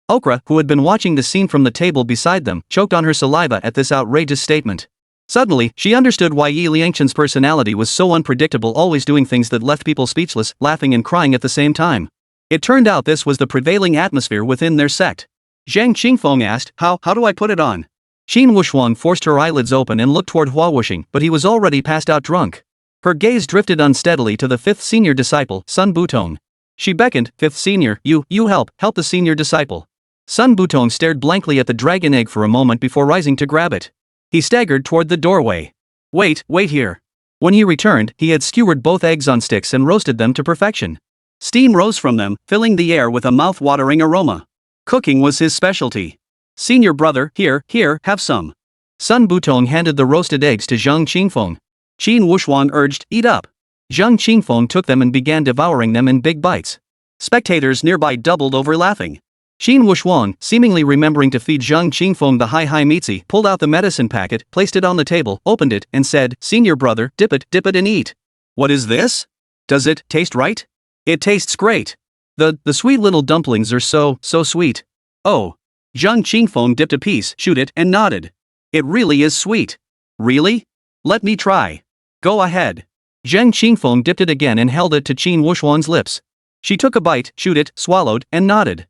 Okra, who had been watching the scene from the table beside them, choked on her saliva at this outrageous statement. Suddenly, she understood why Yi Liangchen's personality was so unpredictable, always doing things that left people speechless, laughing and crying at the same time. It turned out this was the prevailing atmosphere within their sect. Zhang Qingfeng asked, how do I put it on? Qin Wuxuan forced her eyelids open and looked toward Hua Wuxing, but he was already passed out drunk. Her gaze drifted unsteadily to the 5th senior disciple, Sun Butong. She beckoned, 5th senior, you help the senior disciple. Sun Butong stared blankly at the dragon egg for a moment before rising to grab it. He staggered toward the doorway. Wait here. When he returned, he had skewered both eggs on sticks and roasted them to perfection. Steam rose from them, filling the air with a mouth-watering aroma. Cooking was his specialty. Senior brother, here, have some. Sun Butong handed the roasted eggs to Zhang Qingfeng. Qin Wuxuan urged, eat up. Zhang Qingfeng took them and began devouring them in big bites. Spectators nearby doubled over laughing. Qin Wuxuan, seemingly remembering to feed Zhang Qingfeng the high meatsy, pulled out the medicine packet, placed it on the table, opened it, and said, Senior brother, dip it and eat. What is this? Does it taste right? It tastes great. The sweet little dumplings are so sweet. Oh. Zhang Qingfeng dipped a piece, chewed it, and nodded. It really is sweet. Really? Let me try. Go ahead. Zhang Qingfeng dipped it again and held it to Qin Wushuan's lips. She took a bite, chewed it, swallowed, and nodded.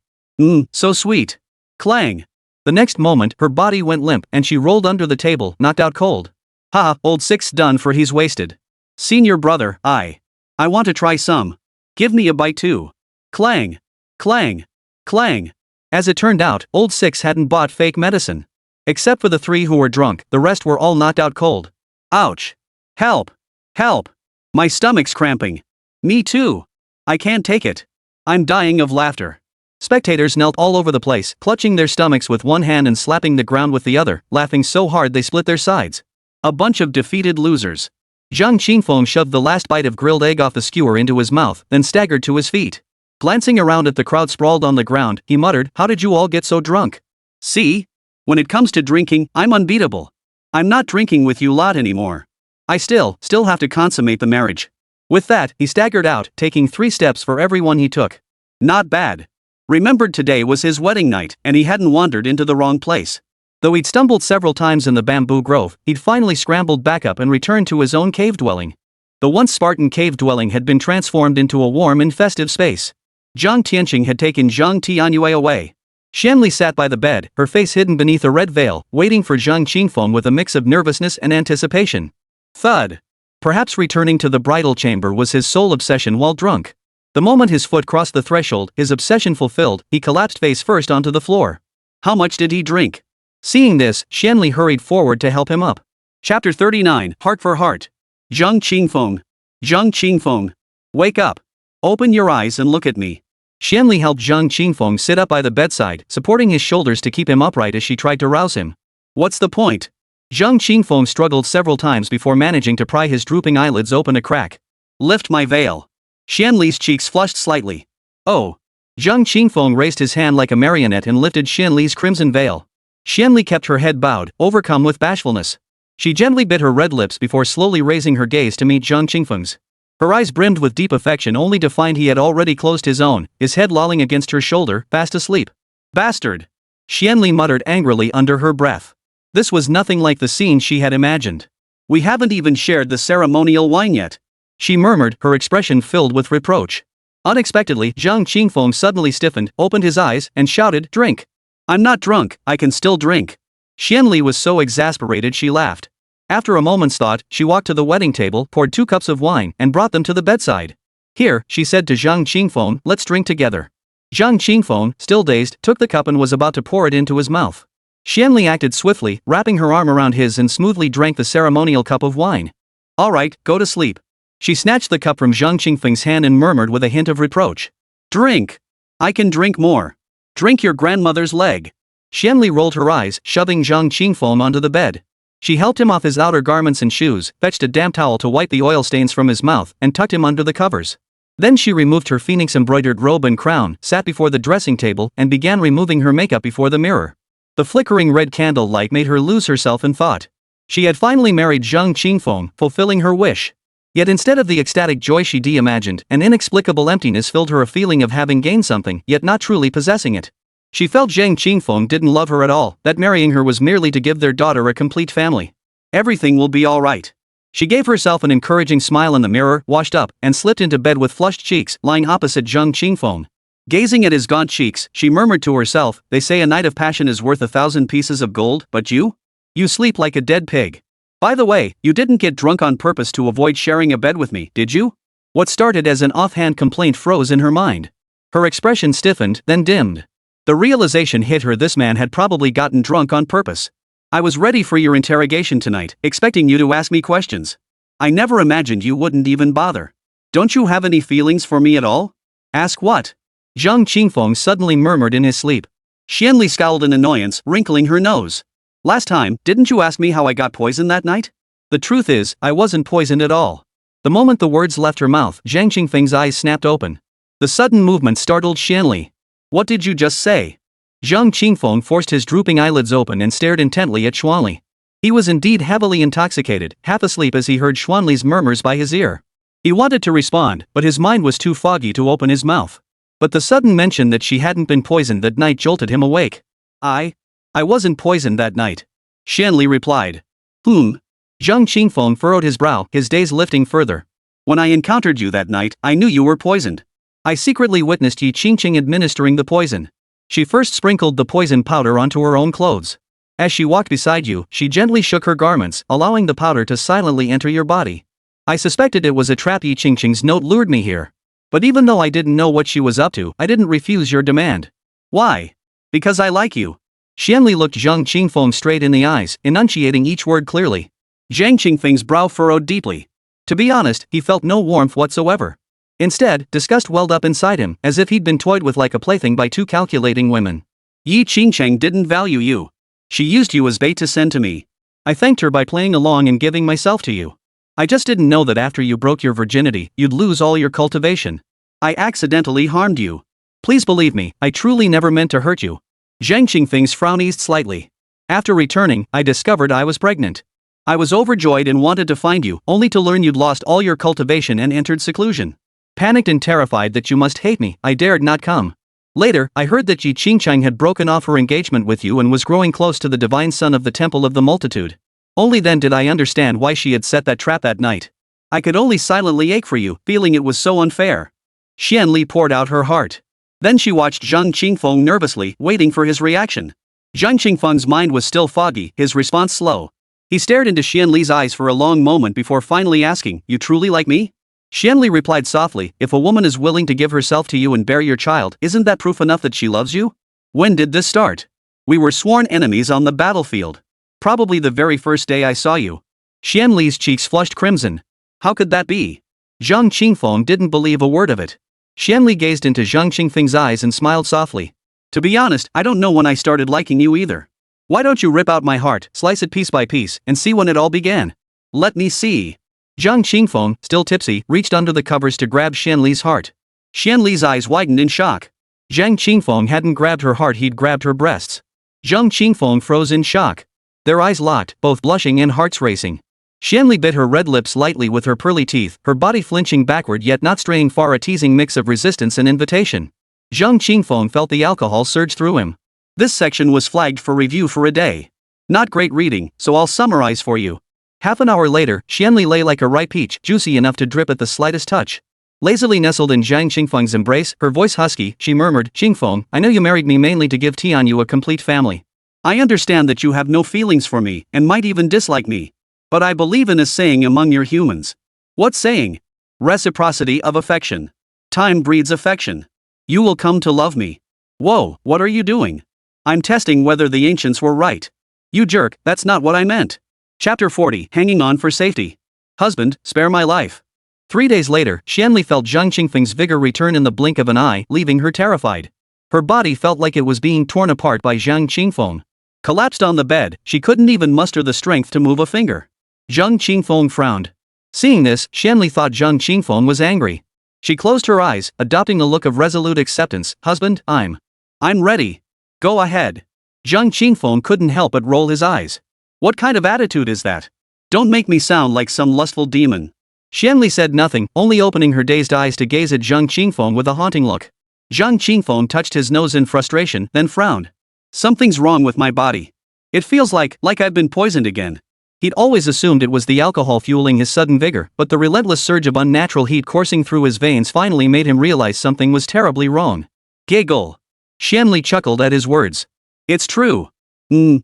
So sweet. Clang. The next moment, her body went limp and she rolled under the table, knocked out cold. Ha, old six's done for, he's wasted. Senior brother, I want to try some. Give me a bite too. Clang. Clang. Clang. As it turned out, old six hadn't bought fake medicine. Except for the 3 who were drunk, the rest were all knocked out cold. Ouch. Help. Help. My stomach's cramping. Me too. I can't take it. I'm dying of laughter. Spectators knelt all over the place, clutching their stomachs with one hand and slapping the ground with the other, laughing so hard they split their sides. A bunch of defeated losers. Zhang Qingfeng shoved the last bite of grilled egg off the skewer into his mouth, then staggered to his feet. Glancing around at the crowd sprawled on the ground, he muttered, "How did you all get so drunk?" See? When it comes to drinking, I'm unbeatable. I'm not drinking with you lot anymore. I still have to consummate the marriage. With that, he staggered out, taking 3 steps for every one he took. Not bad. Remembered today was his wedding night, and he hadn't wandered into the wrong place. Though he'd stumbled several times in the bamboo grove, he'd finally scrambled back up and returned to his own cave dwelling. The once Spartan cave dwelling had been transformed into a warm and festive space. Zhang Tianyue had taken Zhang Tianyue away. Xuanli sat by the bed, her face hidden beneath a red veil, waiting for Zhang Qingfeng with a mix of nervousness and anticipation. Thud. Perhaps returning to the bridal chamber was his sole obsession while drunk. The moment his foot crossed the threshold, his obsession fulfilled, he collapsed face first onto the floor. How much did he drink? Seeing this, Xuanli hurried forward to help him up. Chapter 39, Heart for Heart. Zhang Qingfeng. Zhang Qingfeng. Wake up. Open your eyes and look at me. Xuanli helped Zhang Qingfeng sit up by the bedside, supporting his shoulders to keep him upright as she tried to rouse him. What's the point? Zhang Qingfeng struggled several times before managing to pry his drooping eyelids open a crack. Lift my veil. Xuanli's cheeks flushed slightly. Oh. Zhang Qingfeng raised his hand like a marionette and lifted Xuanli's crimson veil. Xuanli kept her head bowed, overcome with bashfulness. She gently bit her red lips before slowly raising her gaze to meet Zhang Qingfeng's. Her eyes brimmed with deep affection only to find he had already closed his own, his head lolling against her shoulder, fast asleep. Bastard! Xuanli muttered angrily under her breath. This was nothing like the scene she had imagined. We haven't even shared the ceremonial wine yet, she murmured, her expression filled with reproach. Unexpectedly, Zhang Qingfeng suddenly stiffened, opened his eyes, and shouted, "Drink!" I'm not drunk, I can still drink. Xuanli was so exasperated she laughed. After a moment's thought, she walked to the wedding table, poured 2 cups of wine, and brought them to the bedside. "Here," she said to Zhang Qingfeng, "let's drink together." Zhang Qingfeng, still dazed, took the cup and was about to pour it into his mouth. Xuanli acted swiftly, wrapping her arm around his and smoothly drank the ceremonial cup of wine. "All right, go to sleep." She snatched the cup from Zhang Qingfeng's hand and murmured with a hint of reproach. "Drink! I can drink more. Drink your grandmother's leg." Xuanli rolled her eyes, shoving Zhang Qingfeng onto the bed. She helped him off his outer garments and shoes, fetched a damp towel to wipe the oil stains from his mouth, and tucked him under the covers. Then she removed her phoenix-embroidered robe and crown, sat before the dressing table, and began removing her makeup before the mirror. The flickering red candle light made her lose herself in thought. She had finally married Zhang Qingfeng, fulfilling her wish. Yet instead of the ecstatic joy she imagined, an inexplicable emptiness filled her, a feeling of having gained something, yet not truly possessing it. She felt Zhang Qingfeng didn't love her at all, that marrying her was merely to give their daughter a complete family. Everything will be all right. She gave herself an encouraging smile in the mirror, washed up, and slipped into bed with flushed cheeks, lying opposite Zhang Qingfeng. Gazing at his gaunt cheeks, she murmured to herself, "They say a night of passion is worth 1,000 pieces of gold, but you? You sleep like a dead pig. By the way, you didn't get drunk on purpose to avoid sharing a bed with me, did you?" What started as an offhand complaint froze in her mind. Her expression stiffened, then dimmed. The realization hit her this man had probably gotten drunk on purpose. "I was ready for your interrogation tonight, expecting you to ask me questions. I never imagined you wouldn't even bother. Don't you have any feelings for me at all?" "Ask what?" Zhang Qingfeng suddenly murmured in his sleep. Xuanli scowled in annoyance, wrinkling her nose. "Last time, didn't you ask me how I got poisoned that night?" "The truth is, I wasn't poisoned at all." The moment the words left her mouth, Zhang Qingfeng's eyes snapped open. The sudden movement startled Xuanli. "What did you just say?" Zhang Qingfeng forced his drooping eyelids open and stared intently at Xuanli. He was indeed heavily intoxicated, half asleep as he heard Xuanli's murmurs by his ear. He wanted to respond, but his mind was too foggy to open his mouth. But the sudden mention that she hadn't been poisoned that night jolted him awake. I wasn't poisoned that night. Xuanli replied. Zhang Qingfeng furrowed his brow, his daze lifting further. When I encountered you that night, I knew you were poisoned. I secretly witnessed Yi Qingqing administering the poison. She first sprinkled the poison powder onto her own clothes. As she walked beside you, she gently shook her garments, allowing the powder to silently enter your body. I suspected it was a trap. Yi Qingqing's note lured me here. But even though I didn't know what she was up to, I didn't refuse your demand. Why? Because I like you. Xuanli looked Zhang Qingfeng straight in the eyes, enunciating each word clearly. Zhang Qingfeng's brow furrowed deeply. To be honest, he felt no warmth whatsoever. Instead, disgust welled up inside him, as if he'd been toyed with like a plaything by two calculating women. Yi Qingqing didn't value you. She used you as bait to send to me. I thanked her by playing along and giving myself to you. I just didn't know that after you broke your virginity, you'd lose all your cultivation. I accidentally harmed you. Please believe me, I truly never meant to hurt you. Zhang Qingfeng's frown eased slightly. After returning, I discovered I was pregnant. I was overjoyed and wanted to find you, only to learn you'd lost all your cultivation and entered seclusion. Panicked and terrified that you must hate me, I dared not come. Later, I heard that Yi Qingqing had broken off her engagement with you and was growing close to the divine son of the Temple of the Multitude. Only then did I understand why she had set that trap that night. I could only silently ache for you, feeling it was so unfair. Xuanli poured out her heart. Then she watched Zhang Qingfeng nervously, waiting for his reaction. Zhang Qingfeng's mind was still foggy, his response slow. He stared into Xuanli's eyes for a long moment before finally asking, "You truly like me?" Xuanli replied softly, "If a woman is willing to give herself to you and bear your child, isn't that proof enough that she loves you?" When did this start? We were sworn enemies on the battlefield. Probably the very first day I saw you. Xuanli's cheeks flushed crimson. How could that be? Zhang Qingfeng didn't believe a word of it. Xuanli gazed into Zhang Qingfeng's eyes and smiled softly. To be honest, I don't know when I started liking you either. Why don't you rip out my heart, slice it piece by piece, and see when it all began? Let me see. Zhang Qingfeng, still tipsy, reached under the covers to grab Xuanli's heart. Xuanli's eyes widened in shock. Zhang Qingfeng hadn't grabbed her heart, he'd grabbed her breasts. Zhang Qingfeng froze in shock. Their eyes locked, both blushing and hearts racing. Xuanli bit her red lips lightly with her pearly teeth, her body flinching backward yet not straying far, a teasing mix of resistance and invitation. Zhang Qingfeng felt the alcohol surge through him. This section was flagged for review for a day. Not great reading, so I'll summarize for you. Half an hour later, Xuanli lay like a ripe peach, juicy enough to drip at the slightest touch. Lazily nestled in Zhang Qingfeng's embrace, her voice husky, she murmured, "Qingfeng, I know you married me mainly to give Tianyue a complete family. I understand that you have no feelings for me, and might even dislike me. But I believe in a saying among your humans." "What saying?" "Reciprocity of affection. Time breeds affection. You will come to love me." "Whoa, what are you doing?" "I'm testing whether the ancients were right." "You jerk, that's not what I meant." Chapter 40, Hanging on for Safety. "Husband, spare my life." 3 days later, Xuanli felt Zhang Qingfeng's vigor return in the blink of an eye, leaving her terrified. Her body felt like it was being torn apart by Zhang Qingfeng. Collapsed on the bed, she couldn't even muster the strength to move a finger. Zhang Qingfeng frowned. Seeing this, Xuanli thought Zhang Qingfeng was angry. She closed her eyes, adopting a look of resolute acceptance. "Husband, I'm ready. Go ahead." Zhang Qingfeng couldn't help but roll his eyes. "What kind of attitude is that? Don't make me sound like some lustful demon." Xuanli said nothing, only opening her dazed eyes to gaze at Zhang Qingfeng with a haunting look. Zhang Qingfeng touched his nose in frustration, then frowned. "Something's wrong with my body. It feels like I've been poisoned again." He'd always assumed it was the alcohol fueling his sudden vigor, but the relentless surge of unnatural heat coursing through his veins finally made him realize something was terribly wrong. "Giggle." Xuanli chuckled at his words. "It's true.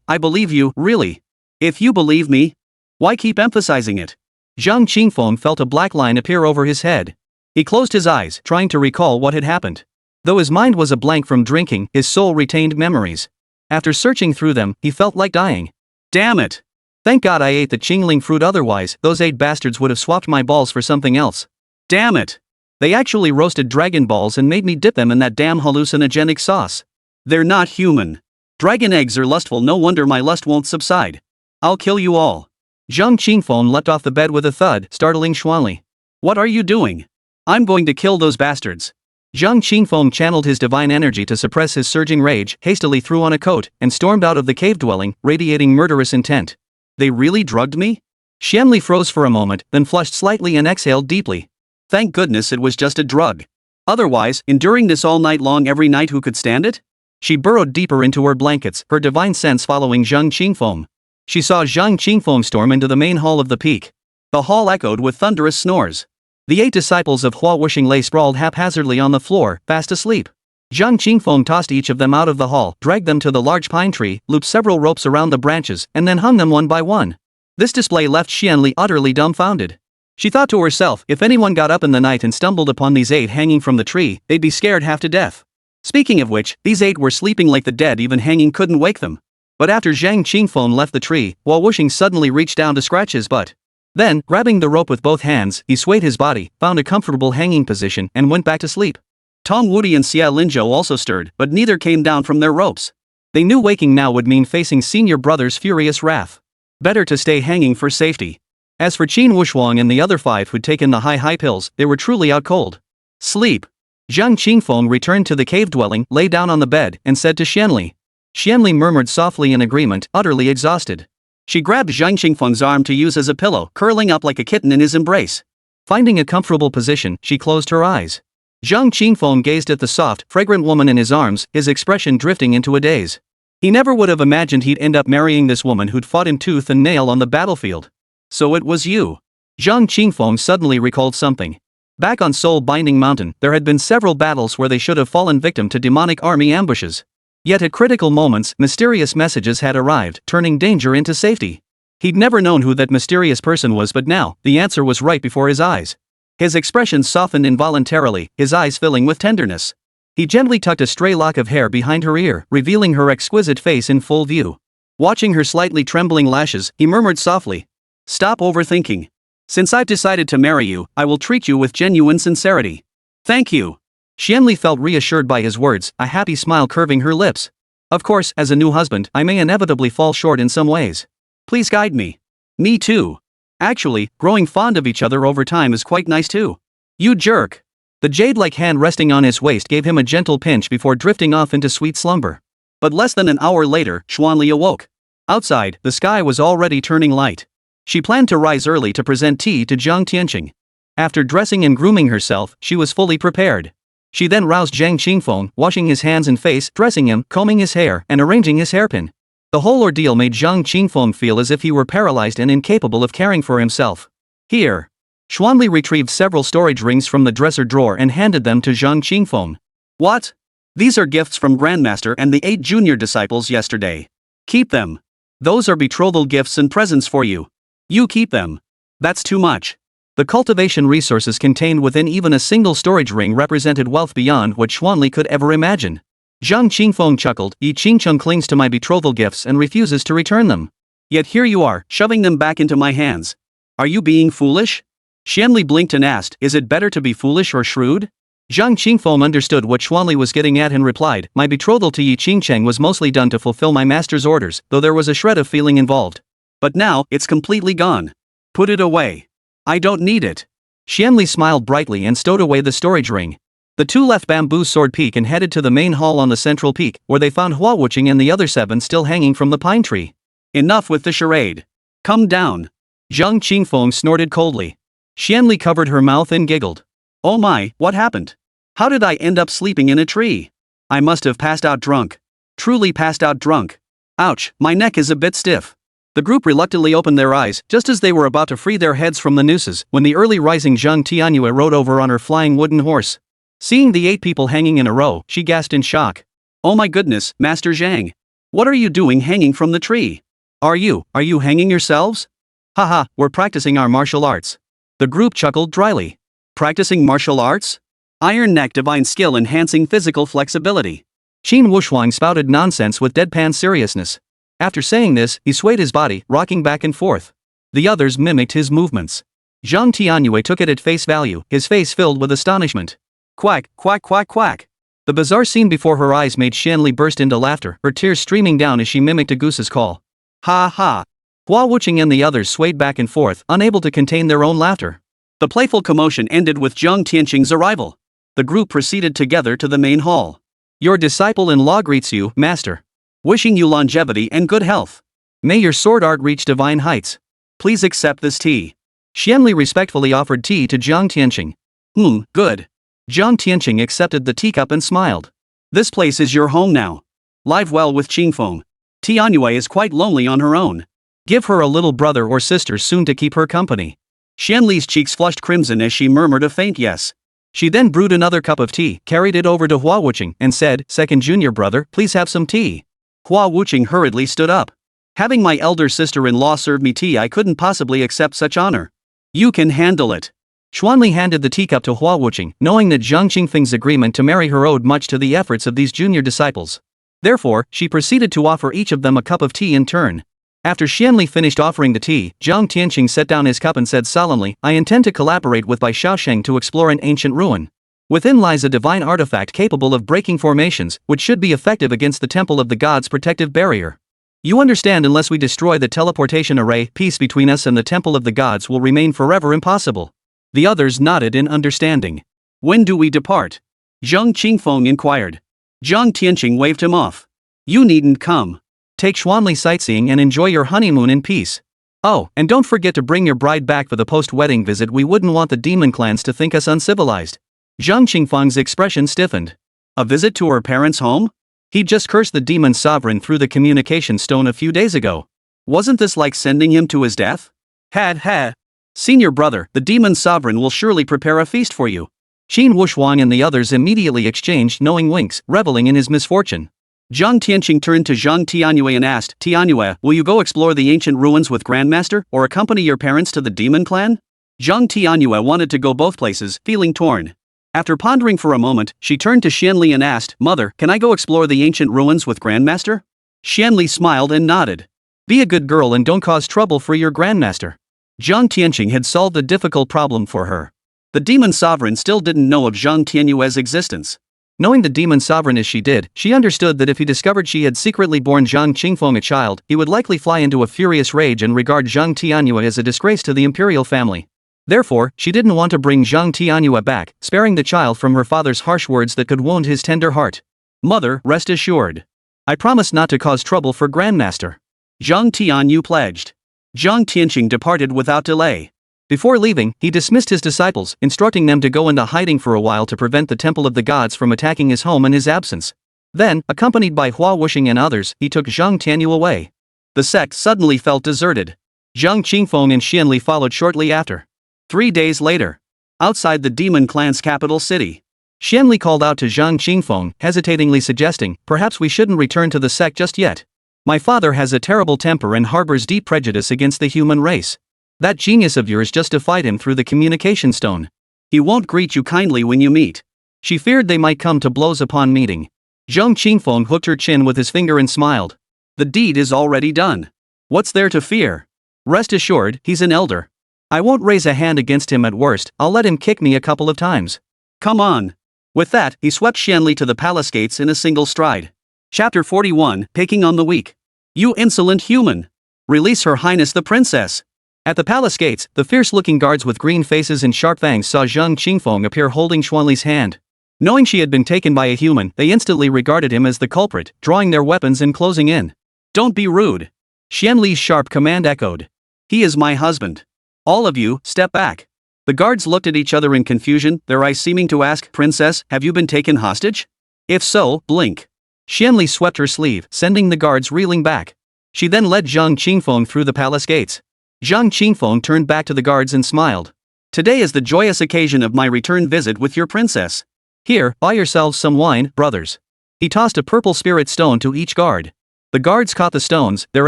I believe you, really. If you believe me, why keep emphasizing it?" Zhang Qingfeng felt a black line appear over his head. He closed his eyes, trying to recall what had happened. Though his mind was a blank from drinking, his soul retained memories. After searching through them, he felt like dying. "Damn it. Thank God I ate the Qingling fruit, otherwise, those 8 bastards would have swapped my balls for something else. Damn it. They actually roasted dragon balls and made me dip them in that damn hallucinogenic sauce. They're not human. Dragon eggs are lustful, no wonder my lust won't subside. I'll kill you all." Zhang Qingfeng leapt off the bed with a thud, startling Xuanli. "What are you doing?" "I'm going to kill those bastards." Zhang Qingfeng channeled his divine energy to suppress his surging rage, hastily threw on a coat, and stormed out of the cave dwelling, radiating murderous intent. "They really drugged me?" Xuanli froze for a moment, then flushed slightly and exhaled deeply. Thank goodness it was just a drug. Otherwise, enduring this all night long every night, who could stand it? She burrowed deeper into her blankets, her divine sense following Zhang Qingfeng. She saw Zhang Qingfeng storm into the main hall of the peak. The hall echoed with thunderous snores. The 8 disciples of Hua Wuxing lay sprawled haphazardly on the floor, fast asleep. Zhang Qingfeng tossed each of them out of the hall, dragged them to the large pine tree, looped several ropes around the branches, and then hung them one by one. This display left Xuanli utterly dumbfounded. She thought to herself, if anyone got up in the night and stumbled upon these 8 hanging from the tree, they'd be scared half to death. Speaking of which, these 8 were sleeping like the dead, even hanging couldn't wake them. But after Zhang Qingfeng left the tree, Hua Wuxing suddenly reached down to scratch his butt. Then, grabbing the rope with both hands, he swayed his body, found a comfortable hanging position, and went back to sleep. Tong Wudi and Xia Linzhou also stirred, but neither came down from their ropes. They knew waking now would mean facing senior brother's furious wrath. Better to stay hanging for safety. As for Qin Wuxuang and the other 5 who'd taken the high pills, they were truly out cold. Sleep. Zhang Qingfeng returned to the cave dwelling, lay down on the bed, and said to Xuanli. Xuanli murmured softly in agreement, utterly exhausted. She grabbed Zhang Qingfeng's arm to use as a pillow, curling up like a kitten in his embrace. Finding a comfortable position, she closed her eyes. Zhang Qingfeng gazed at the soft, fragrant woman in his arms, his expression drifting into a daze. He never would have imagined he'd end up marrying this woman who'd fought him tooth and nail on the battlefield. So it was you. Zhang Qingfeng suddenly recalled something. Back on Soul Binding Mountain, there had been several battles where they should have fallen victim to demonic army ambushes. Yet at critical moments, mysterious messages had arrived, turning danger into safety. He'd never known who that mysterious person was, but now, the answer was right before his eyes. His expression softened involuntarily, his eyes filling with tenderness. He gently tucked a stray lock of hair behind her ear, revealing her exquisite face in full view. Watching her slightly trembling lashes, he murmured softly, "Stop overthinking. Since I've decided to marry you, I will treat you with genuine sincerity." "Thank you." Xuanli felt reassured by his words, a happy smile curving her lips. "Of course, as a new husband, I may inevitably fall short in some ways. Please guide me." "Me too. Actually, growing fond of each other over time is quite nice too." "You jerk." The jade-like hand resting on his waist gave him a gentle pinch before drifting off into sweet slumber. But less than an hour later, Xuanli awoke. Outside, the sky was already turning light. She planned to rise early to present tea to Zhang Tianyue. After dressing and grooming herself, she was fully prepared. She then roused Zhang Qingfeng, washing his hands and face, dressing him, combing his hair, and arranging his hairpin. The whole ordeal made Zhang Qingfeng feel as if he were paralyzed and incapable of caring for himself. "Here." Xuanli retrieved several storage rings from the dresser drawer and handed them to Zhang Qingfeng. "What? These are gifts from Grandmaster and the 8 junior disciples yesterday. Keep them. Those are betrothal gifts and presents for you. You keep them." "That's too much." The cultivation resources contained within even a single storage ring represented wealth beyond what Xuanli could ever imagine. Zhang Qingfeng chuckled, "Yi Qingcheng clings to my betrothal gifts and refuses to return them. Yet here you are, shoving them back into my hands. Are you being foolish?" Xuanli blinked and asked, "Is it better to be foolish or shrewd?" Zhang Qingfeng understood what Xuanli was getting at and replied, "My betrothal to Yi Qingcheng was mostly done to fulfill my master's orders, though there was a shred of feeling involved. But now, it's completely gone. Put it away. I don't need it." Xuanli smiled brightly and stowed away the storage ring. The 2 left Bamboo Sword Peak and headed to the main hall on the central peak, where they found Hua Wuxing and the other 7 still hanging from the pine tree. "Enough with the charade. Come down." Zhang Qingfeng snorted coldly. Xuanli covered her mouth and giggled. "Oh my, what happened? How did I end up sleeping in a tree? I must have passed out drunk. Truly passed out drunk. Ouch, my neck is a bit stiff." The group reluctantly opened their eyes, just as they were about to free their heads from the nooses, when the early rising Zhang Tianyue rode over on her flying wooden horse. Seeing the 8 people hanging in a row, she gasped in shock. "Oh my goodness, Master Zhang. What are you doing hanging from the tree? Are you hanging yourselves?" "Haha, we're practicing our martial arts." The group chuckled dryly. "Practicing martial arts? Iron neck divine skill enhancing physical flexibility." Qin Wuxuang spouted nonsense with deadpan seriousness. After saying this, he swayed his body, rocking back and forth. The others mimicked his movements. Zhang Tianyue took it at face value, his face filled with astonishment. Quack, quack, quack, quack. The bizarre scene before her eyes made Xuanli burst into laughter, her tears streaming down as she mimicked a goose's call. "Ha ha." Hua Wuxing and the others swayed back and forth, unable to contain their own laughter. The playful commotion ended with Zhang Tianyue's arrival. The group proceeded together to the main hall. "Your disciple-in-law greets you, Master. Wishing you longevity and good health. May your sword art reach divine heights. Please accept this tea." Xuanli respectfully offered tea to Zhang Tianyue. Good." Zhang Tianyue accepted the teacup and smiled. "This place is your home now. Live well with Qingfeng. Tianyue is quite lonely on her own. Give her a little brother or sister soon to keep her company. Xuanli's cheeks flushed crimson as she murmured a faint yes. She then brewed another cup of tea, carried it over to Hua Wuqing, and said, "Second junior brother, please have some tea." Hua Wuqing hurriedly stood up. "Having my elder sister-in-law serve me tea, I couldn't possibly accept such honor." "You can handle it." Xuanli handed the teacup to Hua Wuqing, knowing that Zhang Qingfeng's agreement to marry her owed much to the efforts of these junior disciples. Therefore, she proceeded to offer each of them a cup of tea in turn. After Xuanli finished offering the tea, Zhang Tianyue set down his cup and said solemnly, "I intend to collaborate with Bai Shaosheng to explore an ancient ruin. Within lies a divine artifact capable of breaking formations, which should be effective against the Temple of the Gods' protective barrier. You understand, unless we destroy the teleportation array, peace between us and the Temple of the Gods will remain forever impossible." The others nodded in understanding. "When do we depart?" Zhang Qingfeng inquired. Zhang Tianyue waved him off. "You needn't come. Take Xuanli sightseeing and enjoy your honeymoon in peace. Oh, and don't forget to bring your bride back for the post-wedding visit. We wouldn't want the demon clans to think us uncivilized." Zhang Qingfeng's expression stiffened. A visit to her parents' home? He'd just cursed the demon sovereign through the communication stone a few days ago. Wasn't this like sending him to his death? Had. Senior brother, the demon sovereign will surely prepare a feast for you. Qin Wushuang and the others immediately exchanged knowing winks, reveling in his misfortune. Zhang Tianyue turned to Zhang Tianyue and asked, "Tianyue, will you go explore the ancient ruins with Grandmaster, or accompany your parents to the demon clan?" Zhang Tianyue wanted to go both places, feeling torn. After pondering for a moment, she turned to Xuanli and asked, "Mother, can I go explore the ancient ruins with Grandmaster?" Xuanli smiled and nodded. "Be a good girl and don't cause trouble for your Grandmaster." Zhang Tianyue had solved a difficult problem for her. The demon sovereign still didn't know of Zhang Tianyue's existence. Knowing the demon sovereign as she did, she understood that if he discovered she had secretly borne Zhang Qingfeng a child, he would likely fly into a furious rage and regard Zhang Tianyue as a disgrace to the imperial family. Therefore, she didn't want to bring Zhang Tianyue back, sparing the child from her father's harsh words that could wound his tender heart. "Mother, rest assured. I promise not to cause trouble for Grandmaster." Zhang Tianyue pledged. Zhang Tianyue departed without delay. Before leaving, he dismissed his disciples, instructing them to go into hiding for a while to prevent the Temple of the Gods from attacking his home in his absence. Then, accompanied by Hua Wuqing and others, he took Zhang Tianyue away. The sect suddenly felt deserted. Zhang Qingfeng and Xuanli followed shortly after. 3 days later, outside the demon clan's capital city, Xuanli called out to Zhang Qingfeng, hesitatingly suggesting, "Perhaps we shouldn't return to the sect just yet. My father has a terrible temper and harbors deep prejudice against the human race. That genius of yours just defied him through the communication stone. He won't greet you kindly when you meet." She feared they might come to blows upon meeting. Zhang Qingfeng hooked her chin with his finger and smiled. "The deed is already done. What's there to fear? Rest assured, he's an elder. I won't raise a hand against him. At worst, I'll let him kick me a couple of times. Come on." With that, he swept Xuanli to the palace gates in a single stride. Chapter 41, Picking on the Weak. "You insolent human! Release Her Highness the Princess!" At the palace gates, the fierce-looking guards with green faces and sharp fangs saw Zhang Qingfeng appear holding Xuanli's hand. Knowing she had been taken by a human, they instantly regarded him as the culprit, drawing their weapons and closing in. "Don't be rude!" Xuanli's sharp command echoed. "He is my husband. All of you, step back." The guards looked at each other in confusion, their eyes seeming to ask, "Princess, have you been taken hostage? If so, blink." Xuanli swept her sleeve, sending the guards reeling back. She then led Zhang Qingfeng through the palace gates. Zhang Qingfeng turned back to the guards and smiled. "Today is the joyous occasion of my return visit with your princess. Here, buy yourselves some wine, brothers." He tossed a purple spirit stone to each guard. The guards caught the stones, their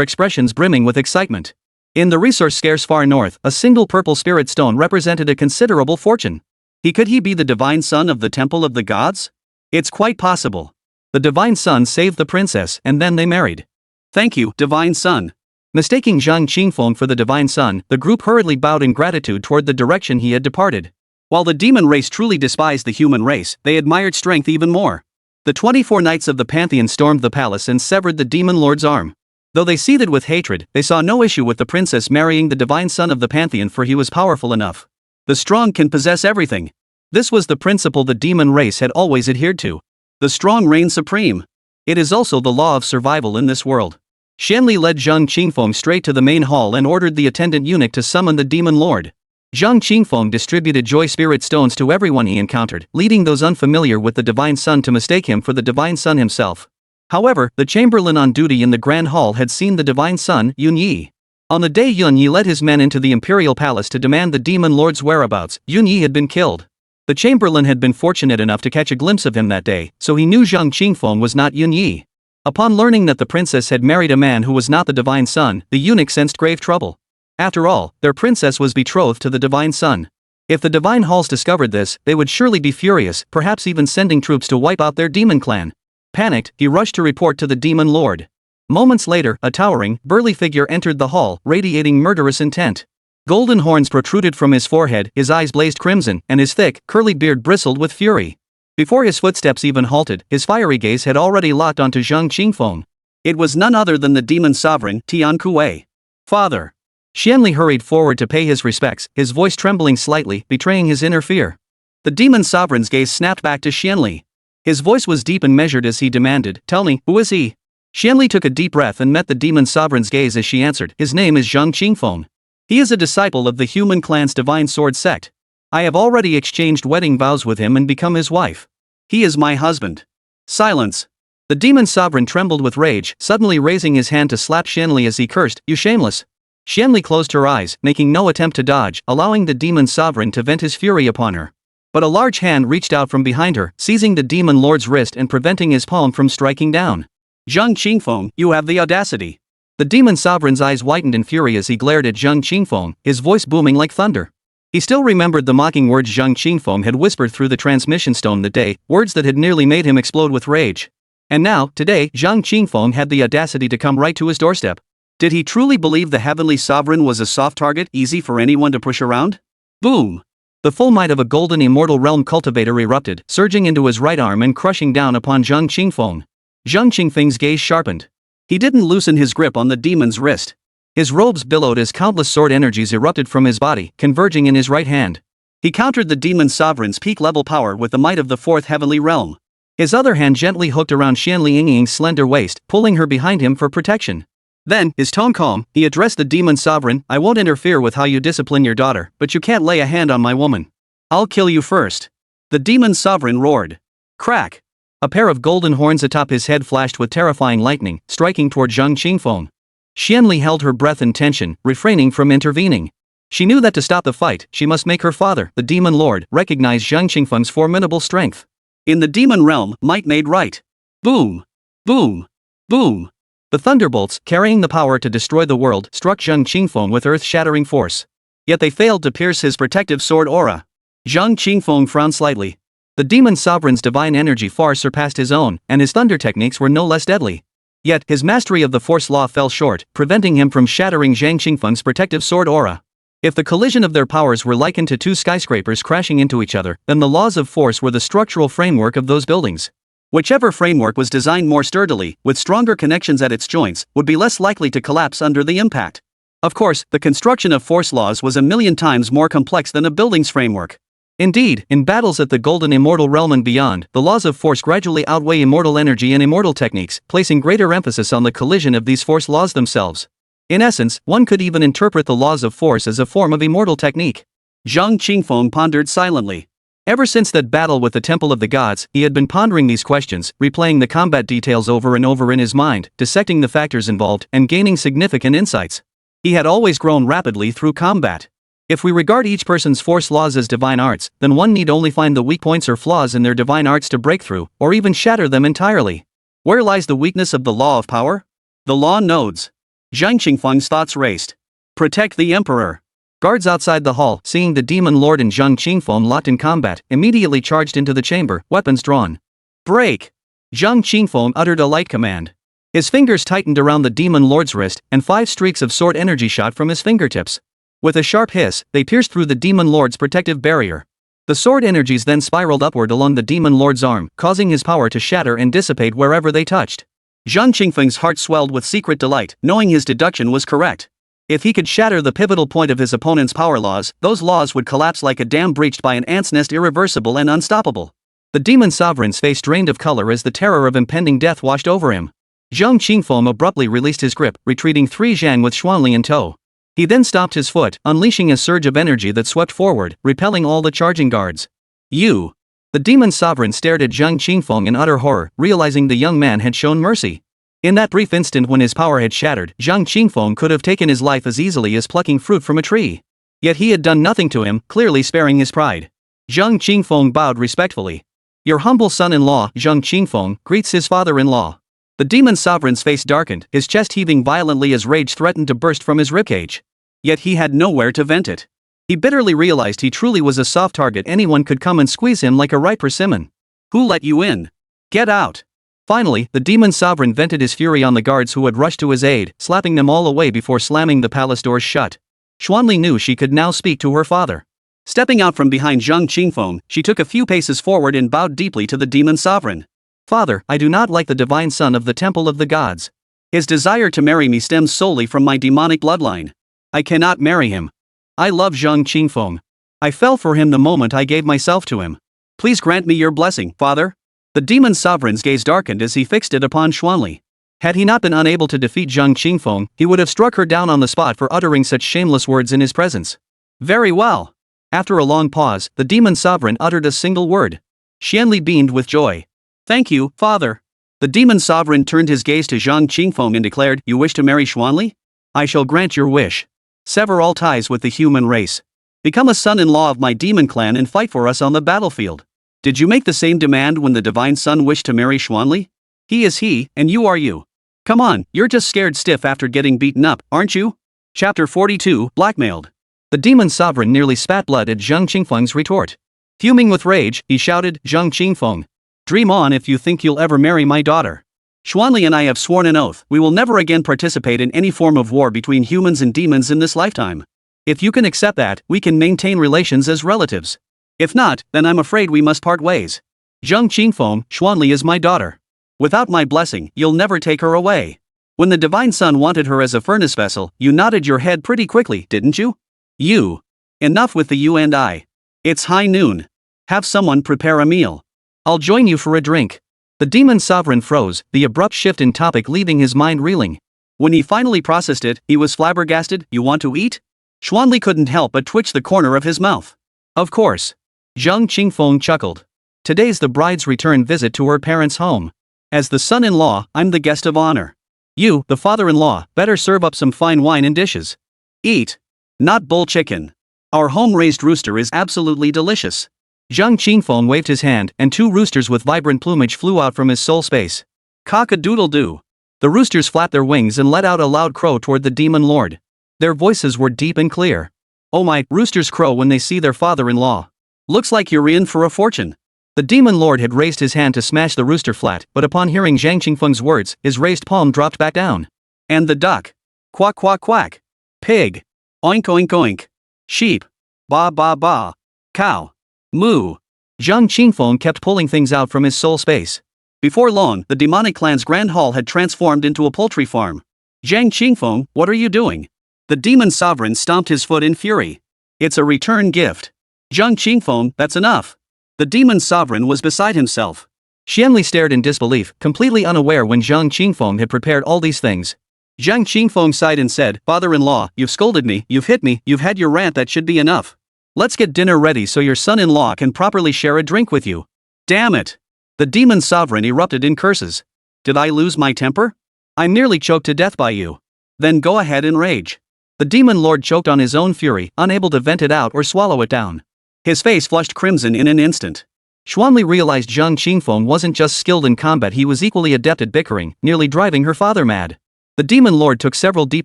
expressions brimming with excitement. In the resource-scarce far north, a single purple spirit stone represented a considerable fortune. Could he be the divine son of the Temple of the Gods? It's quite possible. The divine son saved the princess, and then they married. "Thank you, divine son." Mistaking Zhang Qingfeng for the divine son, the group hurriedly bowed in gratitude toward the direction he had departed. While the demon race truly despised the human race, they admired strength even more. The 24 knights of the Pantheon stormed the palace and severed the demon lord's arm. Though they seethed with hatred, they saw no issue with the princess marrying the divine son of the Pantheon, for he was powerful enough. The strong can possess everything. This was the principle the demon race had always adhered to. The strong reign supreme. It is also the law of survival in this world. Xuanli led Zhang Qingfeng straight to the main hall and ordered the attendant eunuch to summon the demon lord. Zhang Qingfeng distributed joy spirit stones to everyone he encountered, leading those unfamiliar with the divine son to mistake him for the divine son himself. However, the chamberlain on duty in the grand hall had seen the divine son, Yunyi. On the day Yunyi led his men into the imperial palace to demand the demon lord's whereabouts, Yunyi had been killed. The chamberlain had been fortunate enough to catch a glimpse of him that day, so he knew Zhang Qingfeng was not Yunyi. Upon learning that the princess had married a man who was not the divine son, the eunuch sensed grave trouble. After all, their princess was betrothed to the divine son. If the divine halls discovered this, they would surely be furious, perhaps even sending troops to wipe out their demon clan. Panicked, he rushed to report to the demon lord. Moments later, a towering, burly figure entered the hall, radiating murderous intent. Golden horns protruded from his forehead, his eyes blazed crimson, and his thick, curly beard bristled with fury. Before his footsteps even halted, his fiery gaze had already locked onto Zhang Qingfeng. It was none other than the demon sovereign, Tianyue. Father. Xuanli hurried forward to pay his respects, his voice trembling slightly, betraying his inner fear. The demon sovereign's gaze snapped back to Xuanli. His voice was deep and measured as he demanded, "Tell me, who is he?" Xuanli took a deep breath and met the demon sovereign's gaze as she answered, "His name is Zhang Qingfeng. He is a disciple of the human clan's divine sword sect. I have already exchanged wedding vows with him and become his wife. He is my husband." Silence. The demon sovereign trembled with rage, suddenly raising his hand to slap Xuanli as he cursed, "You shameless." Xuanli closed her eyes, making no attempt to dodge, allowing the demon sovereign to vent his fury upon her. But a large hand reached out from behind her, seizing the demon lord's wrist and preventing his palm from striking down. "Zhang Qingfeng, you have the audacity." The demon sovereign's eyes widened in fury as he glared at Zhang Qingfeng, his voice booming like thunder. He still remembered the mocking words Zhang Qingfeng had whispered through the transmission stone that day, words that had nearly made him explode with rage. And now, today, Zhang Qingfeng had the audacity to come right to his doorstep. Did he truly believe the heavenly sovereign was a soft target, easy for anyone to push around? Boom! The full might of a golden immortal realm cultivator erupted, surging into his right arm and crushing down upon Zhang Qingfeng. Zhang Qingfeng's gaze sharpened. He didn't loosen his grip on the demon's wrist. His robes billowed as countless sword energies erupted from his body, converging in his right hand. He countered the demon sovereign's peak-level power with the might of the fourth heavenly realm. His other hand gently hooked around Xuanli Yingying's slender waist, pulling her behind him for protection. Then, his tone calm, he addressed the demon sovereign, "I won't interfere with how you discipline your daughter, but you can't lay a hand on my woman. I'll kill you first." The demon sovereign roared. Crack! A pair of golden horns atop his head flashed with terrifying lightning, striking toward Zhang Qingfeng. Xuanli held her breath in tension, refraining from intervening. She knew that to stop the fight, she must make her father, the demon lord, recognize Zhang Qingfeng's formidable strength. In the demon realm, might made right. Boom! Boom! Boom! The thunderbolts, carrying the power to destroy the world, struck Zhang Qingfeng with earth-shattering force. Yet they failed to pierce his protective sword aura. Zhang Qingfeng frowned slightly. The demon sovereign's divine energy far surpassed his own, and his thunder techniques were no less deadly. Yet, his mastery of the force law fell short, preventing him from shattering Zhang Qingfeng's protective sword aura. If the collision of their powers were likened to two skyscrapers crashing into each other, then the laws of force were the structural framework of those buildings. Whichever framework was designed more sturdily, with stronger connections at its joints, would be less likely to collapse under the impact. Of course, the construction of force laws was a million times more complex than a building's framework. Indeed, in battles at the golden immortal realm and beyond, the laws of force gradually outweigh immortal energy and immortal techniques, placing greater emphasis on the collision of these force laws themselves. In essence, one could even interpret the laws of force as a form of immortal technique. Zhang Qingfeng pondered silently. Ever since that battle with the Temple of the Gods, he had been pondering these questions, replaying the combat details over and over in his mind, dissecting the factors involved, and gaining significant insights. He had always grown rapidly through combat. If we regard each person's force laws as divine arts, then one need only find the weak points or flaws in their divine arts to break through, or even shatter them entirely. Where lies the weakness of the law of power? The law nodes. Zhang Qingfeng's thoughts raced. Protect the emperor. Guards outside the hall, seeing the demon lord and Zhang Qingfeng locked in combat, immediately charged into the chamber, weapons drawn. Break! Zhang Qingfeng uttered a light command. His fingers tightened around the demon lord's wrist, and 5 streaks of sword energy shot from his fingertips. With a sharp hiss, they pierced through the demon lord's protective barrier. The sword energies then spiraled upward along the demon lord's arm, causing his power to shatter and dissipate wherever they touched. Zhang Qingfeng's heart swelled with secret delight, knowing his deduction was correct. If he could shatter the pivotal point of his opponent's power laws, those laws would collapse like a dam breached by an ant's nest, irreversible and unstoppable. The demon sovereign's face drained of color as the terror of impending death washed over him. Zhang Qingfeng abruptly released his grip, retreating 3 zhang with Xuanli in tow. He then stopped his foot, unleashing a surge of energy that swept forward, repelling all the charging guards. You! The demon sovereign stared at Zhang Qingfeng in utter horror, realizing the young man had shown mercy. In that brief instant when his power had shattered, Zhang Qingfeng could have taken his life as easily as plucking fruit from a tree. Yet he had done nothing to him, clearly sparing his pride. Zhang Qingfeng bowed respectfully. Your humble son-in-law, Zhang Qingfeng, greets his father-in-law. The demon sovereign's face darkened, his chest heaving violently as rage threatened to burst from his ribcage. Yet he had nowhere to vent it. He bitterly realized he truly was a soft target. Anyone could come and squeeze him like a ripe persimmon. Who let you in? Get out! Finally, the demon sovereign vented his fury on the guards who had rushed to his aid, slapping them all away before slamming the palace doors shut. Xuanli knew she could now speak to her father. Stepping out from behind Zhang Qingfeng, she took a few paces forward and bowed deeply to the demon sovereign. Father, I do not like the divine son of the temple of the gods. His desire to marry me stems solely from my demonic bloodline. I cannot marry him. I love Zhang Qingfeng. I fell for him the moment I gave myself to him. Please grant me your blessing, father. The demon sovereign's gaze darkened as he fixed it upon Xuanli. Had he not been unable to defeat Zhang Qingfeng, he would have struck her down on the spot for uttering such shameless words in his presence. Very well. After a long pause, the demon sovereign uttered a single word. Xuanli beamed with joy. Thank you, father. The demon sovereign turned his gaze to Zhang Qingfeng and declared, You wish to marry Xuanli? I shall grant your wish. Sever all ties with the human race. Become a son-in-law of my demon clan and fight for us on the battlefield. Did you make the same demand when the divine son wished to marry Xuanli? He is he, and you are you. Come on, you're just scared stiff after getting beaten up, aren't you? Chapter 42, Blackmailed. The demon sovereign nearly spat blood at Zhang Qingfeng's retort. Fuming with rage, he shouted, Zhang Qingfeng. Dream on if you think you'll ever marry my daughter. Xuanli and I have sworn an oath, we will never again participate in any form of war between humans and demons in this lifetime. If you can accept that, we can maintain relations as relatives. If not, then I'm afraid we must part ways. Zhang Qingfeng, Xuanli is my daughter. Without my blessing, you'll never take her away. When the divine son wanted her as a furnace vessel, you nodded your head pretty quickly, didn't you? You. Enough with the you and I. It's high noon. Have someone prepare a meal. I'll join you for a drink. The demon sovereign froze, the abrupt shift in topic leaving his mind reeling. When he finally processed it, he was flabbergasted. You want to eat? Xuanli couldn't help but twitch the corner of his mouth. Of course. Zhang Qingfeng chuckled. Today's the bride's return visit to her parents' home. As the son-in-law, I'm the guest of honor. You, the father-in-law, better serve up some fine wine and dishes. Eat. Not bull chicken. Our home-raised rooster is absolutely delicious. Zhang Qingfeng waved his hand, and two roosters with vibrant plumage flew out from his soul space. Cock-a-doodle-doo. The roosters flapped their wings and let out a loud crow toward the demon lord. Their voices were deep and clear. Oh my, roosters crow when they see their father-in-law. Looks like you're in for a fortune. The demon lord had raised his hand to smash the rooster flat, but upon hearing Zhang Qingfeng's words, his raised palm dropped back down. And the duck. Quack quack quack. Pig. Oink oink oink. Sheep. Ba ba ba. Cow. Moo. Zhang Qingfeng kept pulling things out from his soul space. Before long, the demonic clan's grand hall had transformed into a poultry farm. Zhang Qingfeng, what are you doing? The demon sovereign stomped his foot in fury. It's a return gift. Zhang Qingfeng, that's enough. The demon sovereign was beside himself. Xuanli stared in disbelief, completely unaware when Zhang Qingfeng had prepared all these things. Zhang Qingfeng sighed and said, Father-in-law, you've scolded me, you've hit me, you've had your rant, that should be enough. Let's get dinner ready so your son-in-law can properly share a drink with you. Damn it! The demon sovereign erupted in curses. Did I lose my temper? I'm nearly choked to death by you. Then go ahead and rage. The demon lord choked on his own fury, unable to vent it out or swallow it down. His face flushed crimson in an instant. Xuanli realized Zhang Qingfeng wasn't just skilled in combat, he was equally adept at bickering, nearly driving her father mad. The demon lord took several deep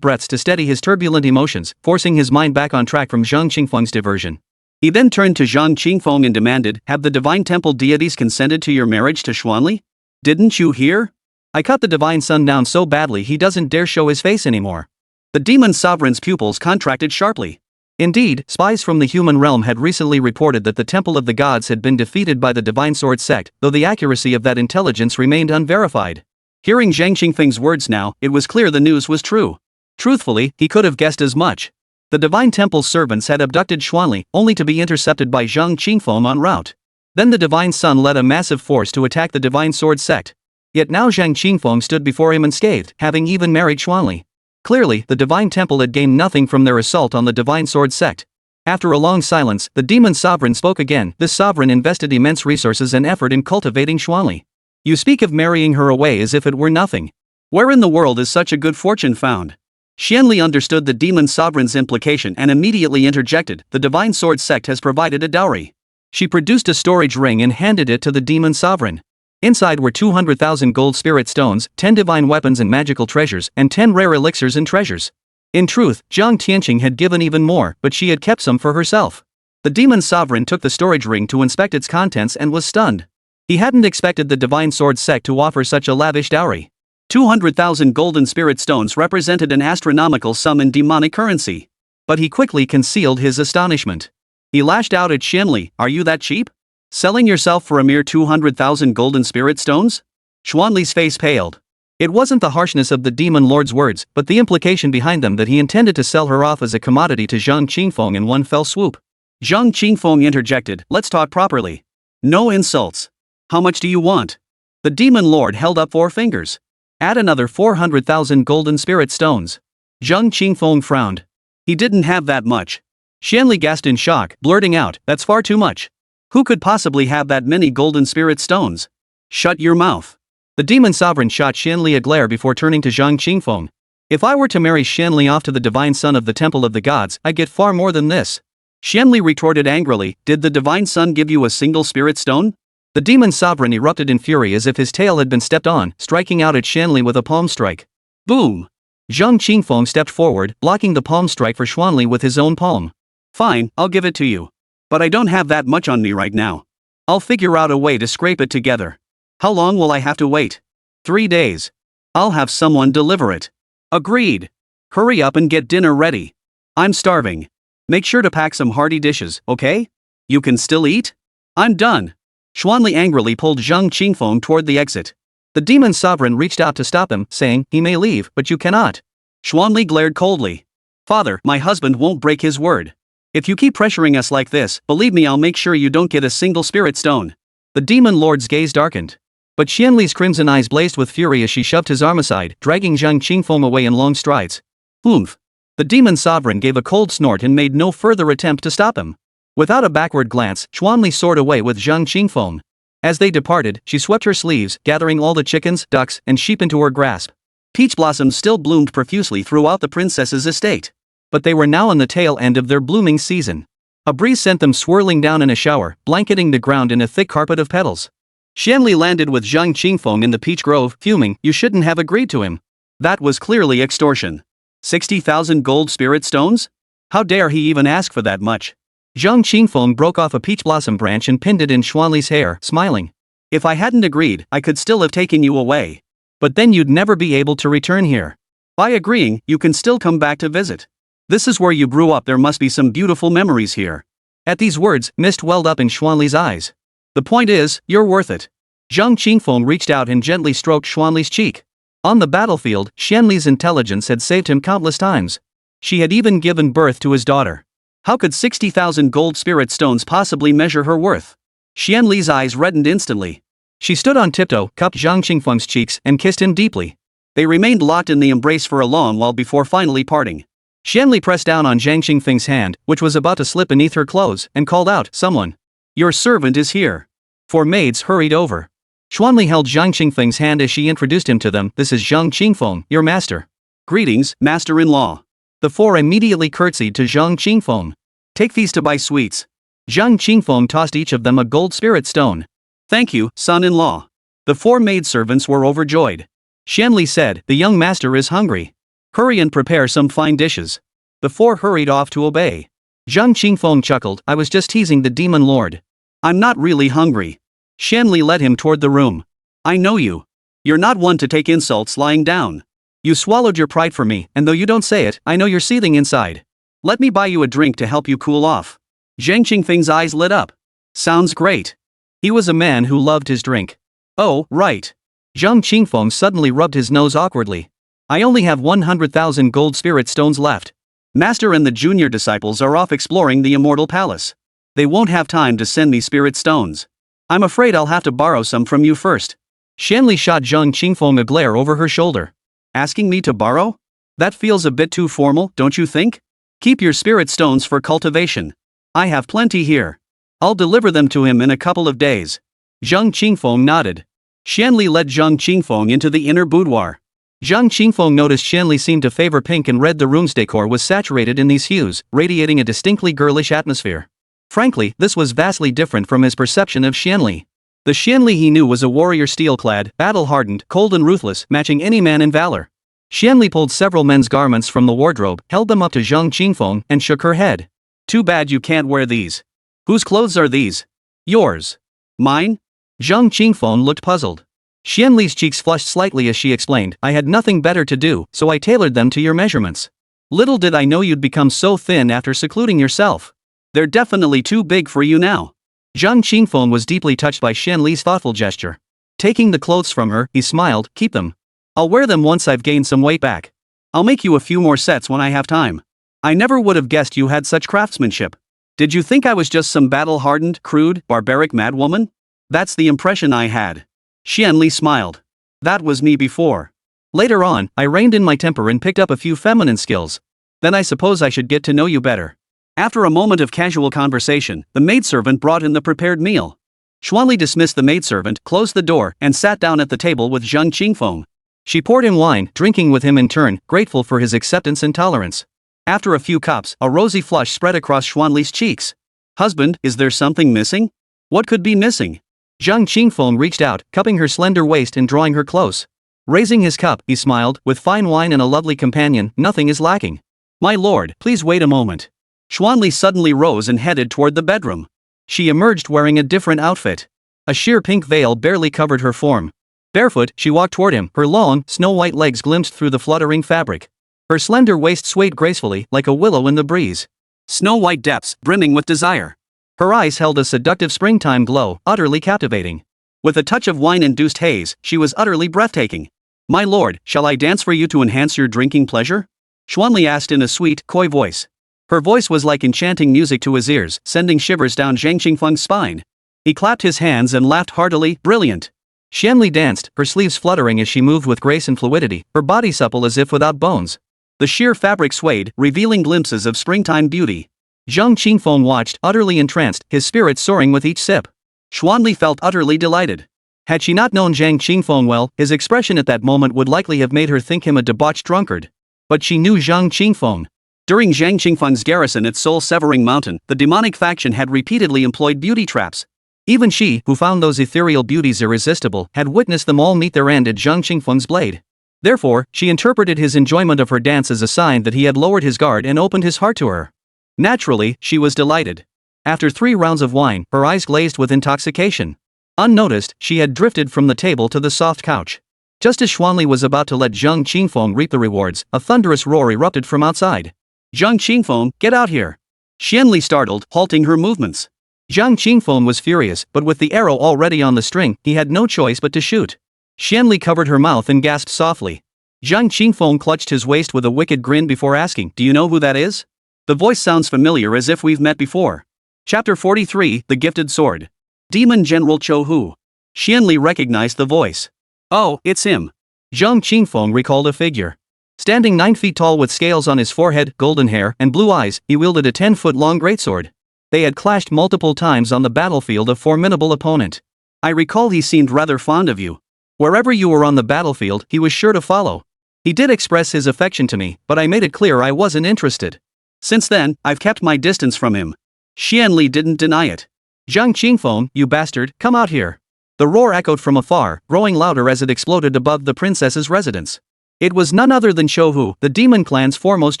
breaths to steady his turbulent emotions, forcing his mind back on track from Zhang Qingfeng's diversion. He then turned to Zhang Qingfeng and demanded, Have the divine temple deities consented to your marriage to Xuanli? Didn't you hear? I cut the divine son down so badly he doesn't dare show his face anymore. The demon sovereign's pupils contracted sharply. Indeed, spies from the human realm had recently reported that the Temple of the Gods had been defeated by the Divine Sword sect, though the accuracy of that intelligence remained unverified. Hearing Zhang Qingfeng's words now, it was clear the news was true. Truthfully, he could have guessed as much. The Divine Temple's servants had abducted Xuanli, only to be intercepted by Zhang Qingfeng en route. Then the Divine Sun led a massive force to attack the Divine Sword sect. Yet now Zhang Qingfeng stood before him unscathed, having even married Xuanli. Clearly, the Divine Temple had gained nothing from their assault on the Divine Sword sect. After a long silence, the demon sovereign spoke again. This sovereign invested immense resources and effort in cultivating Xuanli. You speak of marrying her away as if it were nothing. Where in the world is such a good fortune found? Xuanli understood the demon sovereign's implication and immediately interjected, the divine sword sect has provided a dowry. She produced a storage ring and handed it to the demon sovereign. Inside were 200,000 gold spirit stones, 10 divine weapons and magical treasures, and 10 rare elixirs and treasures. In truth, Zhang Tianyue had given even more, but she had kept some for herself. The demon sovereign took the storage ring to inspect its contents and was stunned. He hadn't expected the divine sword sect to offer such a lavish dowry. 200,000 golden spirit stones represented an astronomical sum in demonic currency. But he quickly concealed his astonishment. He lashed out at Xuanli, are you that cheap? Selling yourself for a mere 200,000 golden spirit stones? Xuanli's face paled. It wasn't the harshness of the demon lord's words, but the implication behind them that he intended to sell her off as a commodity to Zhang Qingfeng in one fell swoop. Zhang Qingfeng interjected, let's talk properly. No insults. How much do you want? The demon lord held up 4 fingers. Add another 400,000 golden spirit stones. Zhang Qingfeng frowned. He didn't have that much. Xuanli gasped in shock, blurting out, that's far too much. Who could possibly have that many golden spirit stones? Shut your mouth. The demon sovereign shot Xuanli a glare before turning to Zhang Qingfeng. If I were to marry Xuanli off to the divine son of the temple of the gods, I'd get far more than this. Xuanli retorted angrily, did the divine son give you a single spirit stone? The demon sovereign erupted in fury as if his tail had been stepped on, striking out at Xuanli with a palm strike. Boom! Zhang Qingfeng stepped forward, blocking the palm strike for Xuanli with his own palm. Fine, I'll give it to you. But I don't have that much on me right now. I'll figure out a way to scrape it together. How long will I have to wait? 3 days. I'll have someone deliver it. Agreed. Hurry up and get dinner ready. I'm starving. Make sure to pack some hearty dishes, okay? You can still eat? I'm done. Xuanli angrily pulled Zhang Qingfeng toward the exit. The demon sovereign reached out to stop him, saying, he may leave, but you cannot. Xuanli glared coldly. Father, my husband won't break his word. If you keep pressuring us like this, believe me, I'll make sure you don't get a single spirit stone. The demon lord's gaze darkened. But Xuanli's crimson eyes blazed with fury as she shoved his arm aside, dragging Zhang Qingfeng away in long strides. Oomph! The demon sovereign gave a cold snort and made no further attempt to stop him. Without a backward glance, Xuanli soared away with Zhang Qingfeng. As they departed, she swept her sleeves, gathering all the chickens, ducks, and sheep into her grasp. Peach blossoms still bloomed profusely throughout the princess's estate. But they were now on the tail end of their blooming season. A breeze sent them swirling down in a shower, blanketing the ground in a thick carpet of petals. Xuanli landed with Zhang Qingfeng in the peach grove, fuming, you shouldn't have agreed to him. That was clearly extortion. 60,000 gold spirit stones? How dare he even ask for that much? Zhang Qingfeng broke off a peach blossom branch and pinned it in Xuanli's hair, smiling. If I hadn't agreed, I could still have taken you away. But then you'd never be able to return here. By agreeing, you can still come back to visit. This is where you grew up, there must be some beautiful memories here. At these words, mist welled up in Xuanli's eyes. The point is, you're worth it. Zhang Qingfeng reached out and gently stroked Xuanli's cheek. On the battlefield, Xuanli's intelligence had saved him countless times. She had even given birth to his daughter. How could 60,000 gold spirit stones possibly measure her worth? Xuanli's eyes reddened instantly. She stood on tiptoe, cupped Zhang Qingfeng's cheeks, and kissed him deeply. They remained locked in the embrace for a long while before finally parting. Xuanli pressed down on Zhang Qingfeng's hand, which was about to slip beneath her clothes, and called out, someone. Your servant is here. 4 maids hurried over. Xuanli held Zhang Qingfeng's hand as she introduced him to them, this is Zhang Qingfeng, your master. Greetings, master-in-law. The 4 immediately curtsied to Zhang Qingfeng. Take these to buy sweets. Zhang Qingfeng tossed each of them a gold spirit stone. Thank you, son-in-law. The 4 maidservants were overjoyed. Xuanli said, the young master is hungry. Hurry and prepare some fine dishes. The 4 hurried off to obey. Zhang Qingfeng chuckled, I was just teasing the demon lord. I'm not really hungry. Xuanli led him toward the room. I know you. You're not one to take insults lying down. You swallowed your pride for me, and though you don't say it, I know you're seething inside. Let me buy you a drink to help you cool off. Zhang Qingfeng's eyes lit up. Sounds great. He was a man who loved his drink. Oh, right. Zhang Qingfeng suddenly rubbed his nose awkwardly. I only have 100,000 gold spirit stones left. Master and the junior disciples are off exploring the immortal palace. They won't have time to send me spirit stones. I'm afraid I'll have to borrow some from you first. Xuanli shot Zhang Qingfeng a glare over her shoulder. Asking me to borrow? That feels a bit too formal, don't you think? Keep your spirit stones for cultivation. I have plenty here. I'll deliver them to him in a couple of days. Zhang Qingfeng nodded. Xuanli led Zhang Qingfeng into the inner boudoir. Zhang Qingfeng noticed Xuanli seemed to favor pink and red. The room's decor was saturated in these hues, radiating a distinctly girlish atmosphere. Frankly, this was vastly different from his perception of Xuanli. The Xuanli he knew was a warrior steel-clad, battle-hardened, cold and ruthless, matching any man in valor. Xuanli pulled several men's garments from the wardrobe, held them up to Zhang Qingfeng, and shook her head. Too bad you can't wear these. Whose clothes are these? Yours. Mine? Zhang Qingfeng looked puzzled. Xuanli's cheeks flushed slightly as she explained, I had nothing better to do, so I tailored them to your measurements. Little did I know you'd become so thin after secluding yourself. They're definitely too big for you now. Zhang Qingfeng was deeply touched by Xuanli's thoughtful gesture. Taking the clothes from her, he smiled, keep them. I'll wear them once I've gained some weight back. I'll make you a few more sets when I have time. I never would have guessed you had such craftsmanship. Did you think I was just some battle-hardened, crude, barbaric madwoman? That's the impression I had. Xuanli smiled. That was me before. Later on, I reined in my temper and picked up a few feminine skills. Then I suppose I should get to know you better. After a moment of casual conversation, the maidservant brought in the prepared meal. Xuanli dismissed the maidservant, closed the door, and sat down at the table with Zhang Qingfeng. She poured him wine, drinking with him in turn, grateful for his acceptance and tolerance. After a few cups, a rosy flush spread across Xuanli's cheeks. Husband, is there something missing? What could be missing? Zhang Qingfeng reached out, cupping her slender waist and drawing her close. Raising his cup, he smiled, with fine wine and a lovely companion, nothing is lacking. My lord, please wait a moment. Xuanli suddenly rose and headed toward the bedroom. She emerged wearing a different outfit. A sheer pink veil barely covered her form. Barefoot, she walked toward him, her long, snow-white legs glimpsed through the fluttering fabric. Her slender waist swayed gracefully, like a willow in the breeze. Snow-white depths, brimming with desire. Her eyes held a seductive springtime glow, utterly captivating. With a touch of wine-induced haze, she was utterly breathtaking. My lord, shall I dance for you to enhance your drinking pleasure? Xuanli asked in a sweet, coy voice. Her voice was like enchanting music to his ears, sending shivers down Zhang Qingfeng's spine. He clapped his hands and laughed heartily, brilliant. Xuanli danced, her sleeves fluttering as she moved with grace and fluidity, her body supple as if without bones. The sheer fabric swayed, revealing glimpses of springtime beauty. Zhang Qingfeng watched, utterly entranced, his spirit soaring with each sip. Xuanli felt utterly delighted. Had she not known Zhang Qingfeng well, his expression at that moment would likely have made her think him a debauched drunkard. But she knew Zhang Qingfeng. During Zhang Qingfeng's garrison at Soul-Severing Mountain, the demonic faction had repeatedly employed beauty traps. Even she, who found those ethereal beauties irresistible, had witnessed them all meet their end at Zhang Qingfeng's blade. Therefore, she interpreted his enjoyment of her dance as a sign that he had lowered his guard and opened his heart to her. Naturally, she was delighted. After 3 rounds of wine, her eyes glazed with intoxication. Unnoticed, she had drifted from the table to the soft couch. Just as Xuanli was about to let Zhang Qingfeng reap the rewards, a thunderous roar erupted from outside. Zhang Qingfeng, get out here! Xuanli startled, halting her movements. Zhang Qingfeng was furious, but with the arrow already on the string, he had no choice but to shoot. Xuanli covered her mouth and gasped softly. Zhang Qingfeng clutched his waist with a wicked grin before asking, do you know who that is? The voice sounds familiar, as if we've met before. Chapter 43, The Gifted Sword. Demon General Chou Hu. Xuanli recognized the voice. Oh, it's him. Zhang Qingfeng recalled a figure. Standing 9 feet tall with scales on his forehead, golden hair, and blue eyes, he wielded a 10-foot-long greatsword. They had clashed multiple times on the battlefield, a formidable opponent. I recall he seemed rather fond of you. Wherever you were on the battlefield, he was sure to follow. He did express his affection to me, but I made it clear I wasn't interested. Since then, I've kept my distance from him. Xuanli didn't deny it. Zhang Qingfeng, you bastard, come out here. The roar echoed from afar, growing louder as it exploded above the princess's residence. It was none other than Chou Hu, the demon clan's foremost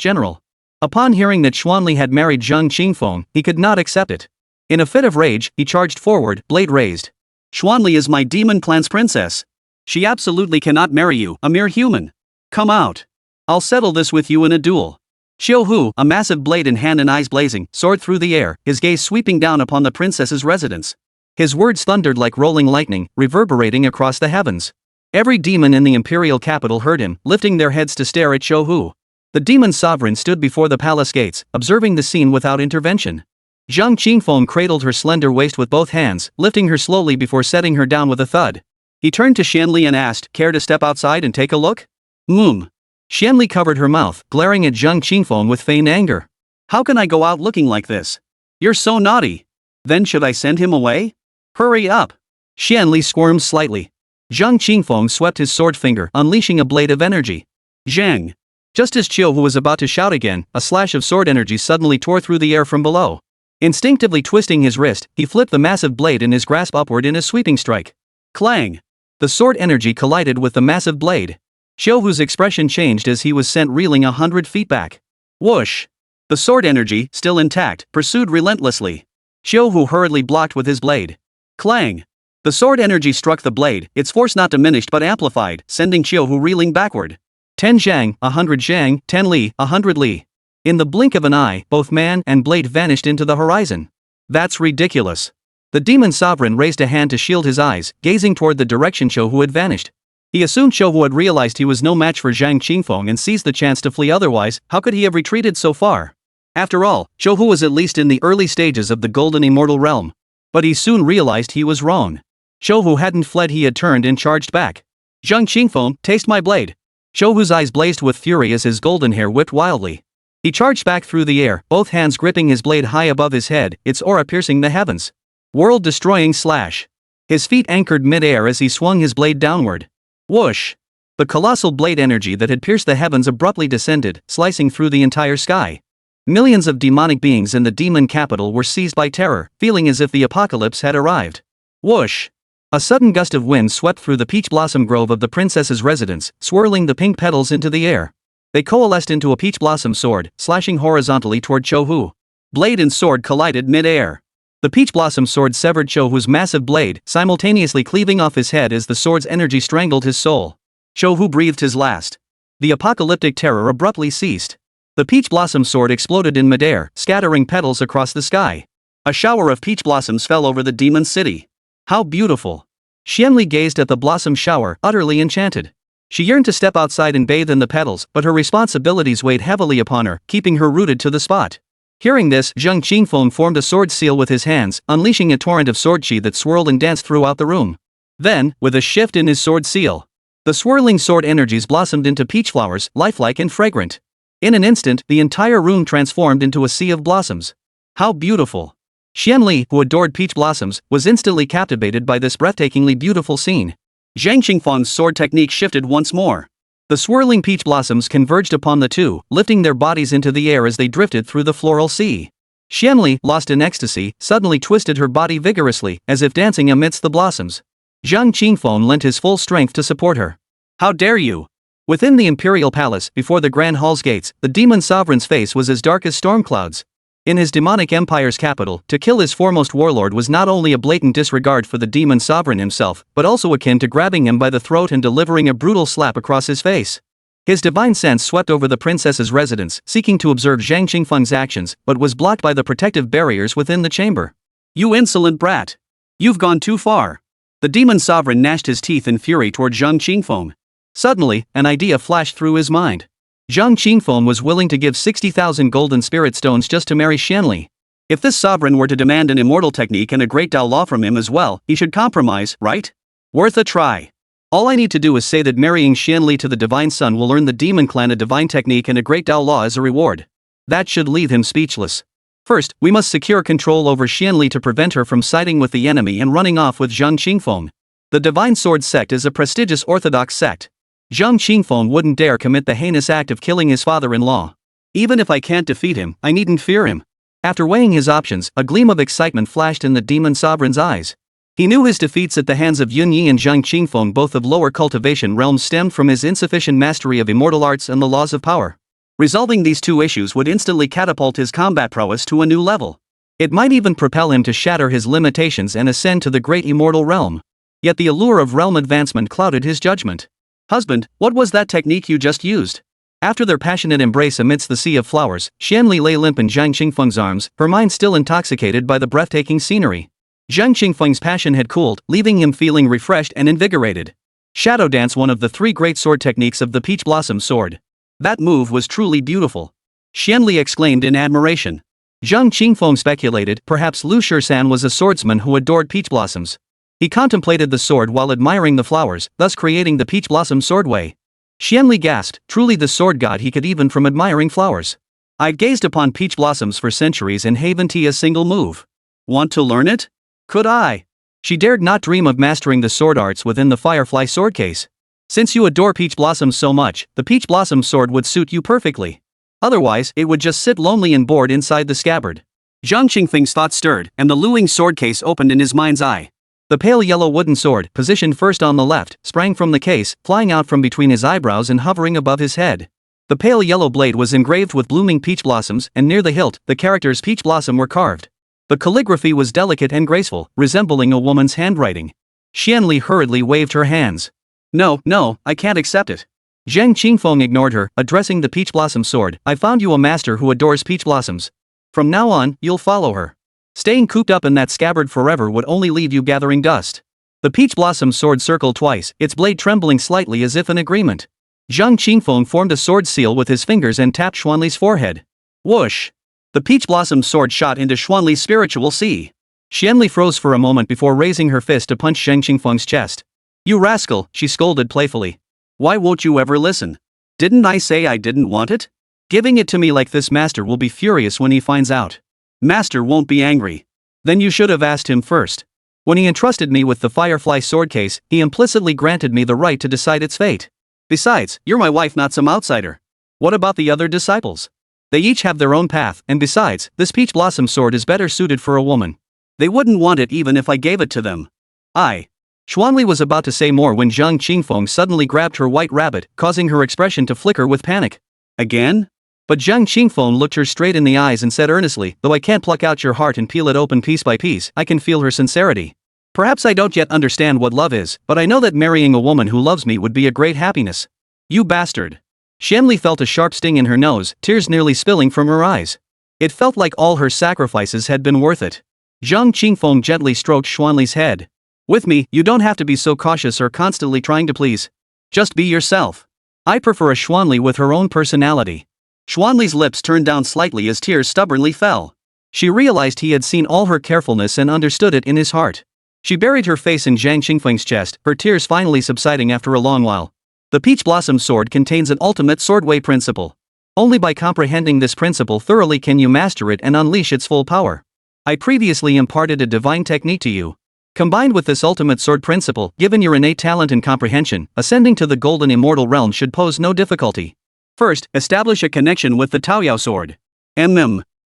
general. Upon hearing that Xuanli had married Zhang Qingfeng, he could not accept it. In a fit of rage, he charged forward, blade raised. Xuanli is my demon clan's princess. She absolutely cannot marry you, a mere human. Come out. I'll settle this with you in a duel. Chou Hu, a massive blade in hand and eyes blazing, soared through the air, his gaze sweeping down upon the princess's residence. His words thundered like rolling lightning, reverberating across the heavens. Every demon in the imperial capital heard him, lifting their heads to stare at Chou Hu. The demon sovereign stood before the palace gates, observing the scene without intervention. Zhang Qingfeng cradled her slender waist with both hands, lifting her slowly before setting her down with a thud. He turned to Xuanli and asked, care to step outside and take a look? Xuanli covered her mouth, glaring at Zhang Qingfeng with feigned anger. How can I go out looking like this? You're so naughty. Then should I send him away? Hurry up. Xuanli squirmed slightly. Zhang Qingfeng swept his sword finger, unleashing a blade of energy. Zhang. Just as Qiu was about to shout again, a slash of sword energy suddenly tore through the air from below. Instinctively twisting his wrist, he flipped the massive blade in his grasp upward in a sweeping strike. Clang! The sword energy collided with the massive blade. Qiu's expression changed as he was sent reeling 100 feet back. Whoosh! The sword energy, still intact, pursued relentlessly. Qiu hurriedly blocked with his blade. Clang! The sword energy struck the blade, its force not diminished but amplified, sending Qiu reeling backward. 10 zhang, 100 zhang, 10 li, 100 li. In the blink of an eye, both man and blade vanished into the horizon. That's ridiculous. The demon sovereign raised a hand to shield his eyes, gazing toward the direction Qiu had vanished. He assumed Qiu had realized he was no match for Zhang Qingfeng and seized the chance to flee, otherwise, how could he have retreated so far? After all, Qiu was at least in the early stages of the golden immortal realm. But he soon realized he was wrong. Qiu hadn't fled, he had turned and charged back. Zhang Qingfeng, taste my blade. Qiu's eyes blazed with fury as his golden hair whipped wildly. He charged back through the air, both hands gripping his blade high above his head, its aura piercing the heavens. World-destroying slash. His feet anchored mid-air as he swung his blade downward. Whoosh! The colossal blade energy that had pierced the heavens abruptly descended, slicing through the entire sky. Millions of demonic beings in the demon capital were seized by terror, feeling as if the apocalypse had arrived. Whoosh! A sudden gust of wind swept through the peach blossom grove of the princess's residence, swirling the pink petals into the air. They coalesced into a peach blossom sword, slashing horizontally toward Qiu. Blade and sword collided mid-air. The peach blossom sword severed Qiu's massive blade, simultaneously cleaving off his head as the sword's energy strangled his soul. Qiu breathed his last. The apocalyptic terror abruptly ceased. The peach blossom sword exploded in midair, scattering petals across the sky. A shower of peach blossoms fell over the demon city. How beautiful! Xuanli gazed at the blossom shower, utterly enchanted. She yearned to step outside and bathe in the petals, but her responsibilities weighed heavily upon her, keeping her rooted to the spot. Hearing this, Zhang Qingfeng formed a sword seal with his hands, unleashing a torrent of sword chi that swirled and danced throughout the room. Then, with a shift in his sword seal, the swirling sword energies blossomed into peach flowers, lifelike and fragrant. In an instant, the entire room transformed into a sea of blossoms. How beautiful! Xuanli, who adored peach blossoms, was instantly captivated by this breathtakingly beautiful scene. Zhang Qingfeng's sword technique shifted once more. The swirling peach blossoms converged upon the two, lifting their bodies into the air as they drifted through the floral sea. Xuanli, lost in ecstasy, suddenly twisted her body vigorously, as if dancing amidst the blossoms. Zhang Qingfeng lent his full strength to support her. How dare you! Within the imperial palace, before the grand hall's gates, the demon sovereign's face was as dark as storm clouds. In his demonic empire's capital, to kill his foremost warlord was not only a blatant disregard for the demon sovereign himself, but also akin to grabbing him by the throat and delivering a brutal slap across his face. His divine sense swept over the princess's residence, seeking to observe Zhang Qingfeng's actions, but was blocked by the protective barriers within the chamber. You insolent brat! You've gone too far! The demon sovereign gnashed his teeth in fury toward Zhang Qingfeng. Suddenly, an idea flashed through his mind. Zhang Qingfeng was willing to give 60,000 golden spirit stones just to marry Xuanli. If this sovereign were to demand an immortal technique and a great Dao law from him as well, he should compromise, right? Worth a try. All I need to do is say that marrying Xuanli to the divine son will earn the demon clan a divine technique and a great Dao law as a reward. That should leave him speechless. First, we must secure control over Xuanli to prevent her from siding with the enemy and running off with Zhang Qingfeng. The Divine Sword sect is a prestigious orthodox sect. Zhang Qingfeng wouldn't dare commit the heinous act of killing his father-in-law. Even if I can't defeat him, I needn't fear him. After weighing his options, a gleam of excitement flashed in the demon sovereign's eyes. He knew his defeats at the hands of Yunyi and Zhang Qingfeng, both of lower cultivation realms, stemmed from his insufficient mastery of immortal arts and the laws of power. Resolving these two issues would instantly catapult his combat prowess to a new level. It might even propel him to shatter his limitations and ascend to the great immortal realm. Yet the allure of realm advancement clouded his judgment. Husband, what was that technique you just used? After their passionate embrace amidst the sea of flowers, Xuanli lay limp in Zhang Qingfeng's arms, her mind still intoxicated by the breathtaking scenery. Zhang Qingfeng's passion had cooled, leaving him feeling refreshed and invigorated. Shadow Dance, one of the three great sword techniques of the Peach Blossom Sword. That move was truly beautiful. Xuanli exclaimed in admiration. Zhang Qingfeng speculated, perhaps Lu Shisan was a swordsman who adored peach blossoms. He contemplated the sword while admiring the flowers, thus creating the Peach Blossom Swordway. Xuanli gasped, truly the sword god he could even from admiring flowers. I've gazed upon peach blossoms for centuries and haven't a single move. Want to learn it? Could I? She dared not dream of mastering the sword arts within the Firefly sword case. Since you adore peach blossoms so much, the peach blossom sword would suit you perfectly. Otherwise, it would just sit lonely and bored inside the scabbard. Zhang Qingfeng's thoughts stirred, and the Luing sword case opened in his mind's eye. The pale yellow wooden sword, positioned first on the left, sprang from the case, flying out from between his eyebrows and hovering above his head. The pale yellow blade was engraved with blooming peach blossoms, and near the hilt, the characters peach blossom were carved. The calligraphy was delicate and graceful, resembling a woman's handwriting. Xuanli hurriedly waved her hands. No, I can't accept it. Zhang Qingfeng ignored her, addressing the peach blossom sword. I found you a master who adores peach blossoms. From now on, you'll follow her. Staying cooped up in that scabbard forever would only leave you gathering dust. The peach blossom sword circled twice, its blade trembling slightly as if in agreement. Zhang Qingfeng formed a sword seal with his fingers and tapped Xuanli's forehead. Whoosh! The peach blossom sword shot into Xuanli's spiritual sea. Xuanli froze for a moment before raising her fist to punch Zhang Qingfeng's chest. You rascal, she scolded playfully. Why won't you ever listen? Didn't I say I didn't want it? Giving it to me like this, master will be furious when he finds out. Master won't be angry. Then you should have asked him first. When he entrusted me with the Firefly sword case, he implicitly granted me the right to decide its fate. Besides, you're my wife, not some outsider. What about the other disciples? They each have their own path, and besides, this peach blossom sword is better suited for a woman. They wouldn't want it even if I gave it to them. Xuanli was about to say more when Zhang Qingfeng suddenly grabbed her white rabbit, causing her expression to flicker with panic. Again? But Zhang Qingfeng looked her straight in the eyes and said earnestly, though I can't pluck out your heart and peel it open piece by piece, I can feel her sincerity. Perhaps I don't yet understand what love is, but I know that marrying a woman who loves me would be a great happiness. You bastard. Xuanli felt a sharp sting in her nose, tears nearly spilling from her eyes. It felt like all her sacrifices had been worth it. Zhang Qingfeng gently stroked Xuanli's head. With me, you don't have to be so cautious or constantly trying to please. Just be yourself. I prefer a Xuanli with her own personality. Xuanli's lips turned down slightly as tears stubbornly fell. She realized he had seen all her carefulness and understood it in his heart. She buried her face in Zhang Qingfeng's chest, her tears finally subsiding after a long while. The peach blossom sword contains an ultimate swordway principle. Only by comprehending this principle thoroughly can you master it and unleash its full power. I previously imparted a divine technique to you. Combined with this ultimate sword principle, given your innate talent and comprehension, ascending to the golden immortal realm should pose no difficulty. First, establish a connection with the Taoyao sword.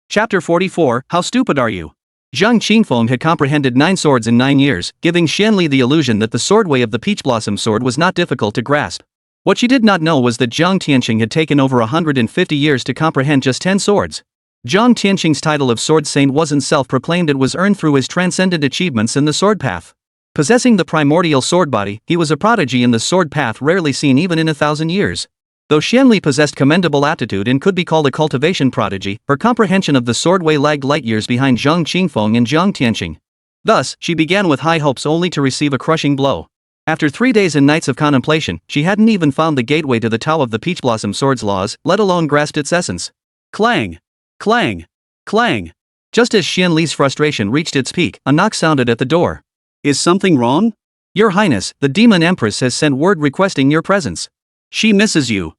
Chapter 44, How Stupid Are You? Zhang Qingfeng had comprehended 9 swords in 9 years, giving Xuanli the illusion that the swordway of the peach blossom sword was not difficult to grasp. What she did not know was that Zhang Tianyue had taken over 150 years to comprehend just 10 swords. Zhang Tianyue's title of Sword Saint wasn't self-proclaimed, it was earned through his transcendent achievements in the sword path. Possessing the primordial sword body, he was a prodigy in the sword path rarely seen even in 1,000 years. Though Xuanli possessed commendable aptitude and could be called a cultivation prodigy, her comprehension of the swordway lagged light years behind Zhang Qingfeng and Zhang Tianyue. Thus, she began with high hopes only to receive a crushing blow. After 3 days and nights of contemplation, she hadn't even found the gateway to the Tao of the peach blossom sword's laws, let alone grasped its essence. Clang! Clang! Clang! Just as Xuanli's frustration reached its peak, a knock sounded at the door. Is something wrong? Your Highness, the Demon Empress has sent word requesting your presence. She misses you.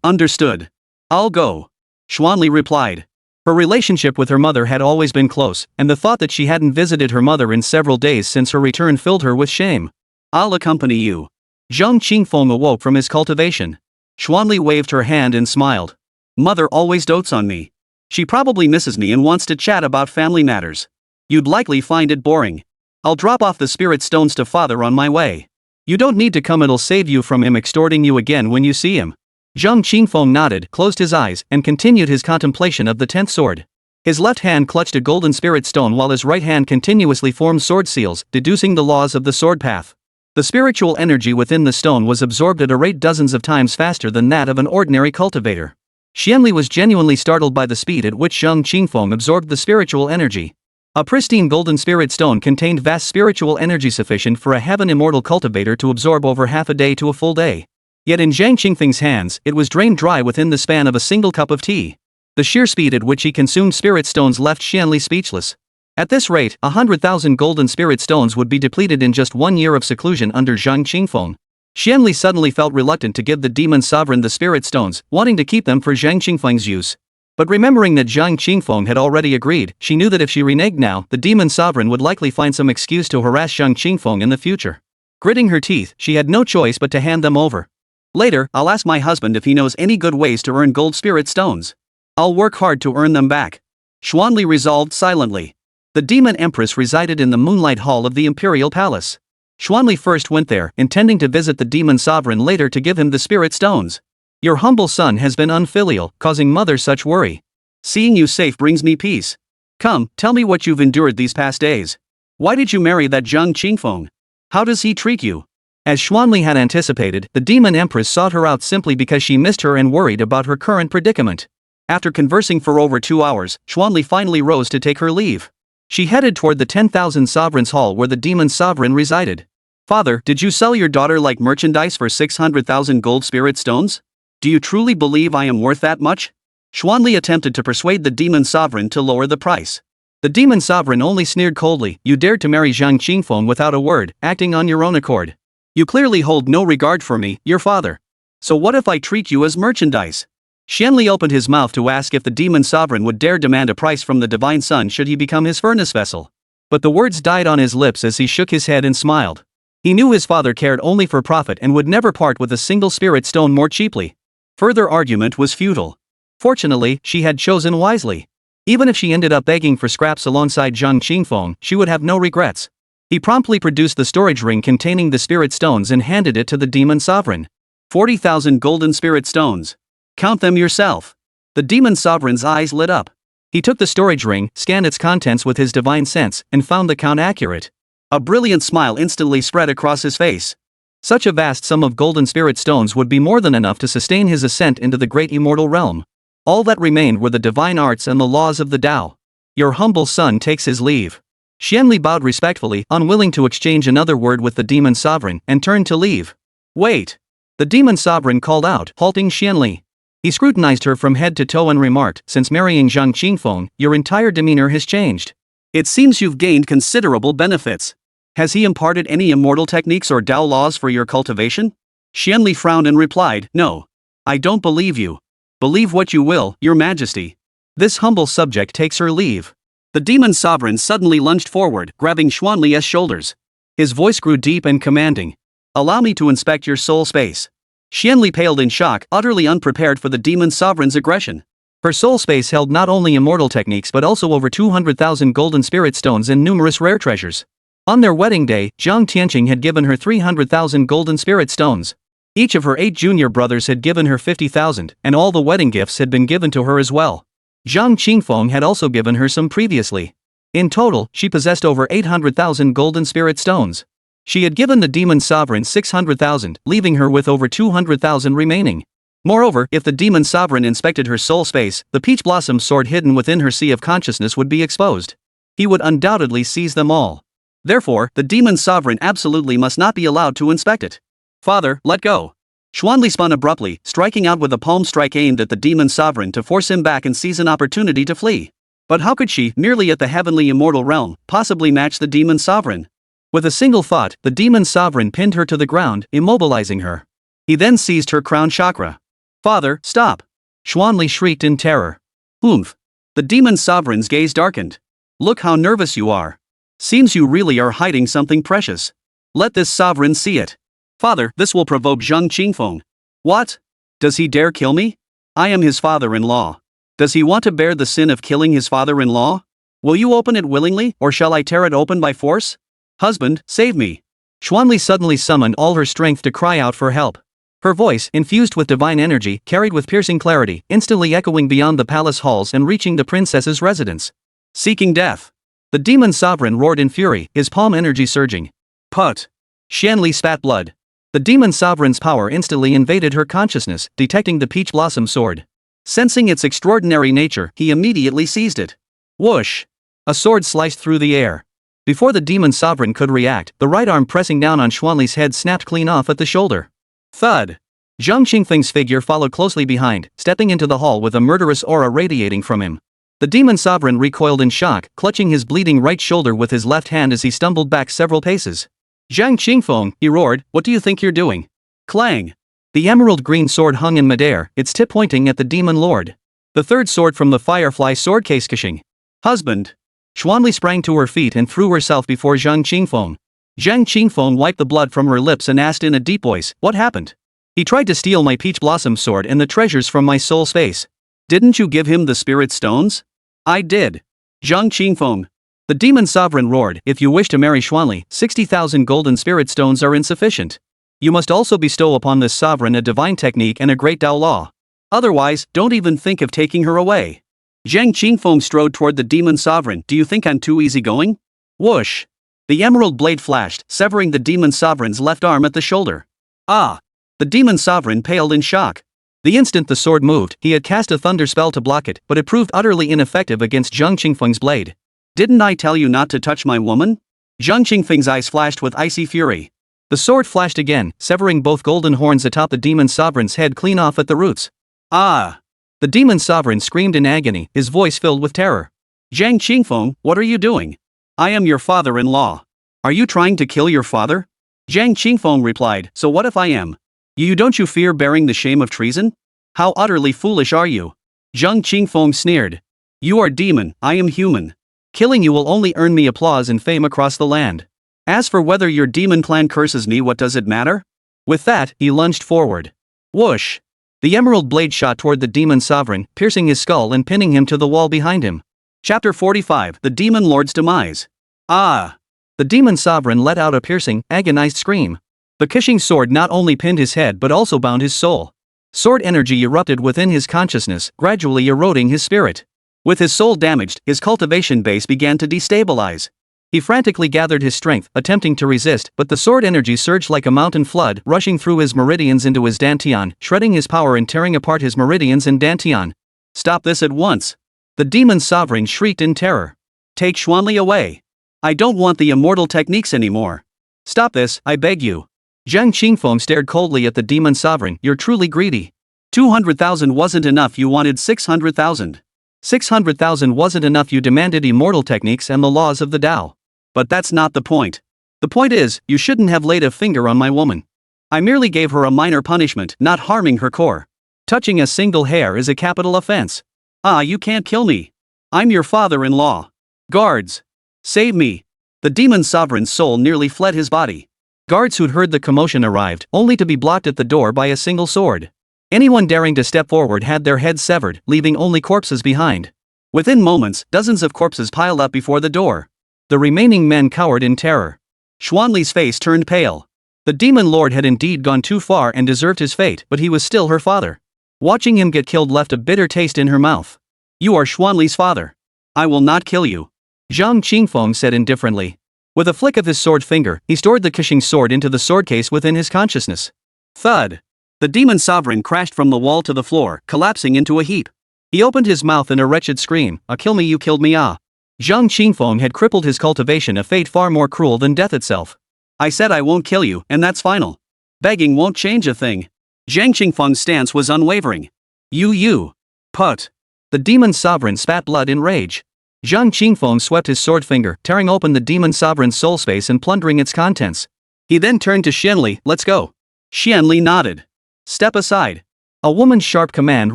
Understood. I'll go. Xuanli replied. Her relationship with her mother had always been close, and the thought that she hadn't visited her mother in several days since her return filled her with shame. I'll accompany you. Zhang Qingfeng awoke from his cultivation. Xuanli waved her hand and smiled. Mother always dotes on me. She probably misses me and wants to chat about family matters. You'd likely find it boring. I'll drop off the spirit stones to father on my way. You don't need to come, it'll save you from him extorting you again when you see him. Zhang Qingfeng nodded, closed his eyes, and continued his contemplation of the 10th sword. His left hand clutched a golden spirit stone while his right hand continuously formed sword seals, deducing the laws of the sword path. The spiritual energy within the stone was absorbed at a rate dozens of times faster than that of an ordinary cultivator. Xuanli was genuinely startled by the speed at which Zhang Qingfeng absorbed the spiritual energy. A pristine golden spirit stone contained vast spiritual energy sufficient for a heaven immortal cultivator to absorb over half a day to a full day. Yet in Zhang Qingfeng's hands, it was drained dry within the span of a single cup of tea. The sheer speed at which he consumed spirit stones left Xuanli speechless. At this rate, 100,000 golden spirit stones would be depleted in just 1 year of seclusion under Zhang Qingfeng. Xuanli suddenly felt reluctant to give the demon sovereign the spirit stones, wanting to keep them for Zhang Qingfeng's use. But remembering that Zhang Qingfeng had already agreed, she knew that if she reneged now, the demon sovereign would likely find some excuse to harass Zhang Qingfeng in the future. Gritting her teeth, she had no choice but to hand them over. Later, I'll ask my husband if he knows any good ways to earn gold spirit stones. I'll work hard to earn them back. Xuanli resolved silently. The demon empress resided in the moonlight hall of the imperial palace. Xuanli first went there, intending to visit the demon sovereign later to give him the spirit stones. Your humble son has been unfilial, causing mother such worry. Seeing you safe brings me peace. Come, tell me what you've endured these past days. Why did you marry that Zhang Qingfeng? How does he treat you? As Xuanli had anticipated, the demon empress sought her out simply because she missed her and worried about her current predicament. After conversing for over 2 hours, Xuanli finally rose to take her leave. She headed toward the 10,000 sovereigns hall where the demon sovereign resided. Father, did you sell your daughter like merchandise for 600,000 gold spirit stones? Do you truly believe I am worth that much? Xuanli attempted to persuade the demon sovereign to lower the price. The demon sovereign only sneered coldly. You dared to marry Zhang Qingfeng without a word, acting on your own accord. You clearly hold no regard for me, your father. So what if I treat you as merchandise? Xuanli opened his mouth to ask if the demon sovereign would dare demand a price from the divine son should he become his furnace vessel. But the words died on his lips as he shook his head and smiled. He knew his father cared only for profit and would never part with a single spirit stone more cheaply. Further argument was futile. Fortunately, she had chosen wisely. Even if she ended up begging for scraps alongside Zhang Qingfeng, she would have no regrets. He promptly produced the storage ring containing the spirit stones and handed it to the demon sovereign. 40,000 golden spirit stones. Count them yourself. The demon sovereign's eyes lit up. He took the storage ring, scanned its contents with his divine sense, and found the count accurate. A brilliant smile instantly spread across his face. Such a vast sum of golden spirit stones would be more than enough to sustain his ascent into the great immortal realm. All that remained were the divine arts and the laws of the Tao. Your humble son takes his leave. Xuanli bowed respectfully, unwilling to exchange another word with the demon sovereign, and turned to leave. Wait! The demon sovereign called out, halting Xuanli. He scrutinized her from head to toe and remarked, since marrying Zhang Qingfeng, your entire demeanor has changed. It seems you've gained considerable benefits. Has he imparted any immortal techniques or Tao laws for your cultivation? Xuanli frowned and replied, no. I don't believe you. Believe what you will, your majesty. This humble subject takes her leave. The demon sovereign suddenly lunged forward, grabbing Xuanli's shoulders. His voice grew deep and commanding. Allow me to inspect your soul space. Xuanli paled in shock, utterly unprepared for the demon sovereign's aggression. Her soul space held not only immortal techniques but also over 200,000 golden spirit stones and numerous rare treasures. On their wedding day, Zhang Tianyue had given her 300,000 golden spirit stones. Each of her 8 junior brothers had given her 50,000, and all the wedding gifts had been given to her as well. Zhang Qingfeng had also given her some previously. In total, she possessed over 800,000 golden spirit stones. She had given the demon sovereign 600,000, leaving her with over 200,000 remaining. Moreover, if the demon sovereign inspected her soul space, the peach blossom sword hidden within her sea of consciousness would be exposed. He would undoubtedly seize them all. Therefore, the demon sovereign absolutely must not be allowed to inspect it. Father, let go. Xuanli spun abruptly, striking out with a palm strike aimed at the demon sovereign to force him back and seize an opportunity to flee. But how could she, merely at the heavenly immortal realm, possibly match the demon sovereign? With a single thought, the demon sovereign pinned her to the ground, immobilizing her. He then seized her crown chakra. Father, stop! Xuanli shrieked in terror. Oomph! The demon sovereign's gaze darkened. Look how nervous you are. Seems you really are hiding something precious. Let this sovereign see it. Father, this will provoke Zhang Qingfeng. What? Does he dare kill me? I am his father-in-law. Does he want to bear the sin of killing his father-in-law? Will you open it willingly, or shall I tear it open by force? Husband, save me. Xuanli suddenly summoned all her strength to cry out for help. Her voice, infused with divine energy, carried with piercing clarity, instantly echoing beyond the palace halls and reaching the princess's residence. Seeking death. The demon sovereign roared in fury, his palm energy surging. Put! Xuanli spat blood. The demon sovereign's power instantly invaded her consciousness, detecting the peach blossom sword. Sensing its extraordinary nature, he immediately seized it. Whoosh! A sword sliced through the air. Before the demon sovereign could react, the right arm pressing down on Xuanli's head snapped clean off at the shoulder. Thud! Zhang Qingfeng's figure followed closely behind, stepping into the hall with a murderous aura radiating from him. The demon sovereign recoiled in shock, clutching his bleeding right shoulder with his left hand as he stumbled back several paces. Zhang Qingfeng, he roared, what do you think you're doing? Clang! The emerald green sword hung in midair, its tip pointing at the demon lord. The third sword from the Firefly sword case. Qingyu. Husband. Xuanli sprang to her feet and threw herself before Zhang Qingfeng. Zhang Qingfeng wiped the blood from her lips and asked in a deep voice, "What happened?" "He tried to steal my peach blossom sword and the treasures from my soul space." "Didn't you give him the spirit stones?" "I did." Zhang Qingfeng. The demon sovereign roared, "If you wish to marry Xuanli, 60,000 golden spirit stones are insufficient. You must also bestow upon this sovereign a divine technique and a great Tao law. Otherwise, don't even think of taking her away." Zhang Qingfeng strode toward the demon sovereign. "Do you think I'm too easygoing?" Whoosh! The emerald blade flashed, severing the demon sovereign's left arm at the shoulder. Ah! The demon sovereign paled in shock. The instant the sword moved, he had cast a thunder spell to block it, but it proved utterly ineffective against Zhang Qingfeng's blade. "Didn't I tell you not to touch my woman?" Zhang Qingfeng's eyes flashed with icy fury. The sword flashed again, severing both golden horns atop the demon sovereign's head clean off at the roots. Ah! The demon sovereign screamed in agony, his voice filled with terror. "Zhang Qingfeng, what are you doing?" "I am your father-in-law." "Are you trying to kill your father?" Zhang Qingfeng replied, "So what if I am? Don't you fear bearing the shame of treason? How utterly foolish are you?" Zhang Qingfeng sneered. "You are demon, I am human. Killing you will only earn me applause and fame across the land. As for whether your demon clan curses me, what does it matter?" With that, he lunged forward. Whoosh! The emerald blade shot toward the demon sovereign, piercing his skull and pinning him to the wall behind him. Chapter 45: The Demon Lord's Demise. Ah! The demon sovereign let out a piercing, agonized scream. The Qingyu sword not only pinned his head but also bound his soul. Sword energy erupted within his consciousness, gradually eroding his spirit. With his soul damaged, his cultivation base began to destabilize. He frantically gathered his strength, attempting to resist, but the sword energy surged like a mountain flood, rushing through his meridians into his dantian, shredding his power and tearing apart his meridians and dantian. "Stop this at once!" The demon sovereign shrieked in terror. "Take Xuanli away. I don't want the immortal techniques anymore. Stop this, I beg you." Zhang Qingfeng stared coldly at the demon sovereign. "You're truly greedy. 200,000 wasn't enough, you wanted 600,000. 600,000 wasn't enough, you demanded immortal techniques and the laws of the Tao. But that's not the point. The point is, you shouldn't have laid a finger on my woman. I merely gave her a minor punishment, not harming her core. Touching a single hair is a capital offense. Ah, you can't kill me. I'm your father-in-law. Guards! Save me!" The demon sovereign's soul nearly fled his body. Guards who'd heard the commotion arrived, only to be blocked at the door by a single sword. Anyone daring to step forward had their heads severed, leaving only corpses behind. Within moments, dozens of corpses piled up before the door. The remaining men cowered in terror. Xuanli's face turned pale. The demon lord had indeed gone too far and deserved his fate, but he was still her father. Watching him get killed left a bitter taste in her mouth. "You are Xuanli's father. I will not kill you," Zhang Qingfeng said indifferently. With a flick of his sword finger, he stored the Qingyu sword into the sword case within his consciousness. Thud! The demon sovereign crashed from the wall to the floor, collapsing into a heap. He opened his mouth in a wretched scream. "Kill me, you killed me, ah." Zhang Qingfeng had crippled his cultivation, a fate far more cruel than death itself. "I said I won't kill you, and that's final. Begging won't change a thing." Zhang Qingfeng's stance was unwavering. You. Put. The demon sovereign spat blood in rage. Zhang Qingfeng swept his sword finger, tearing open the demon sovereign's soul space and plundering its contents. He then turned to Xuanli. "Let's go." Xuanli nodded. "Step aside." A woman's sharp command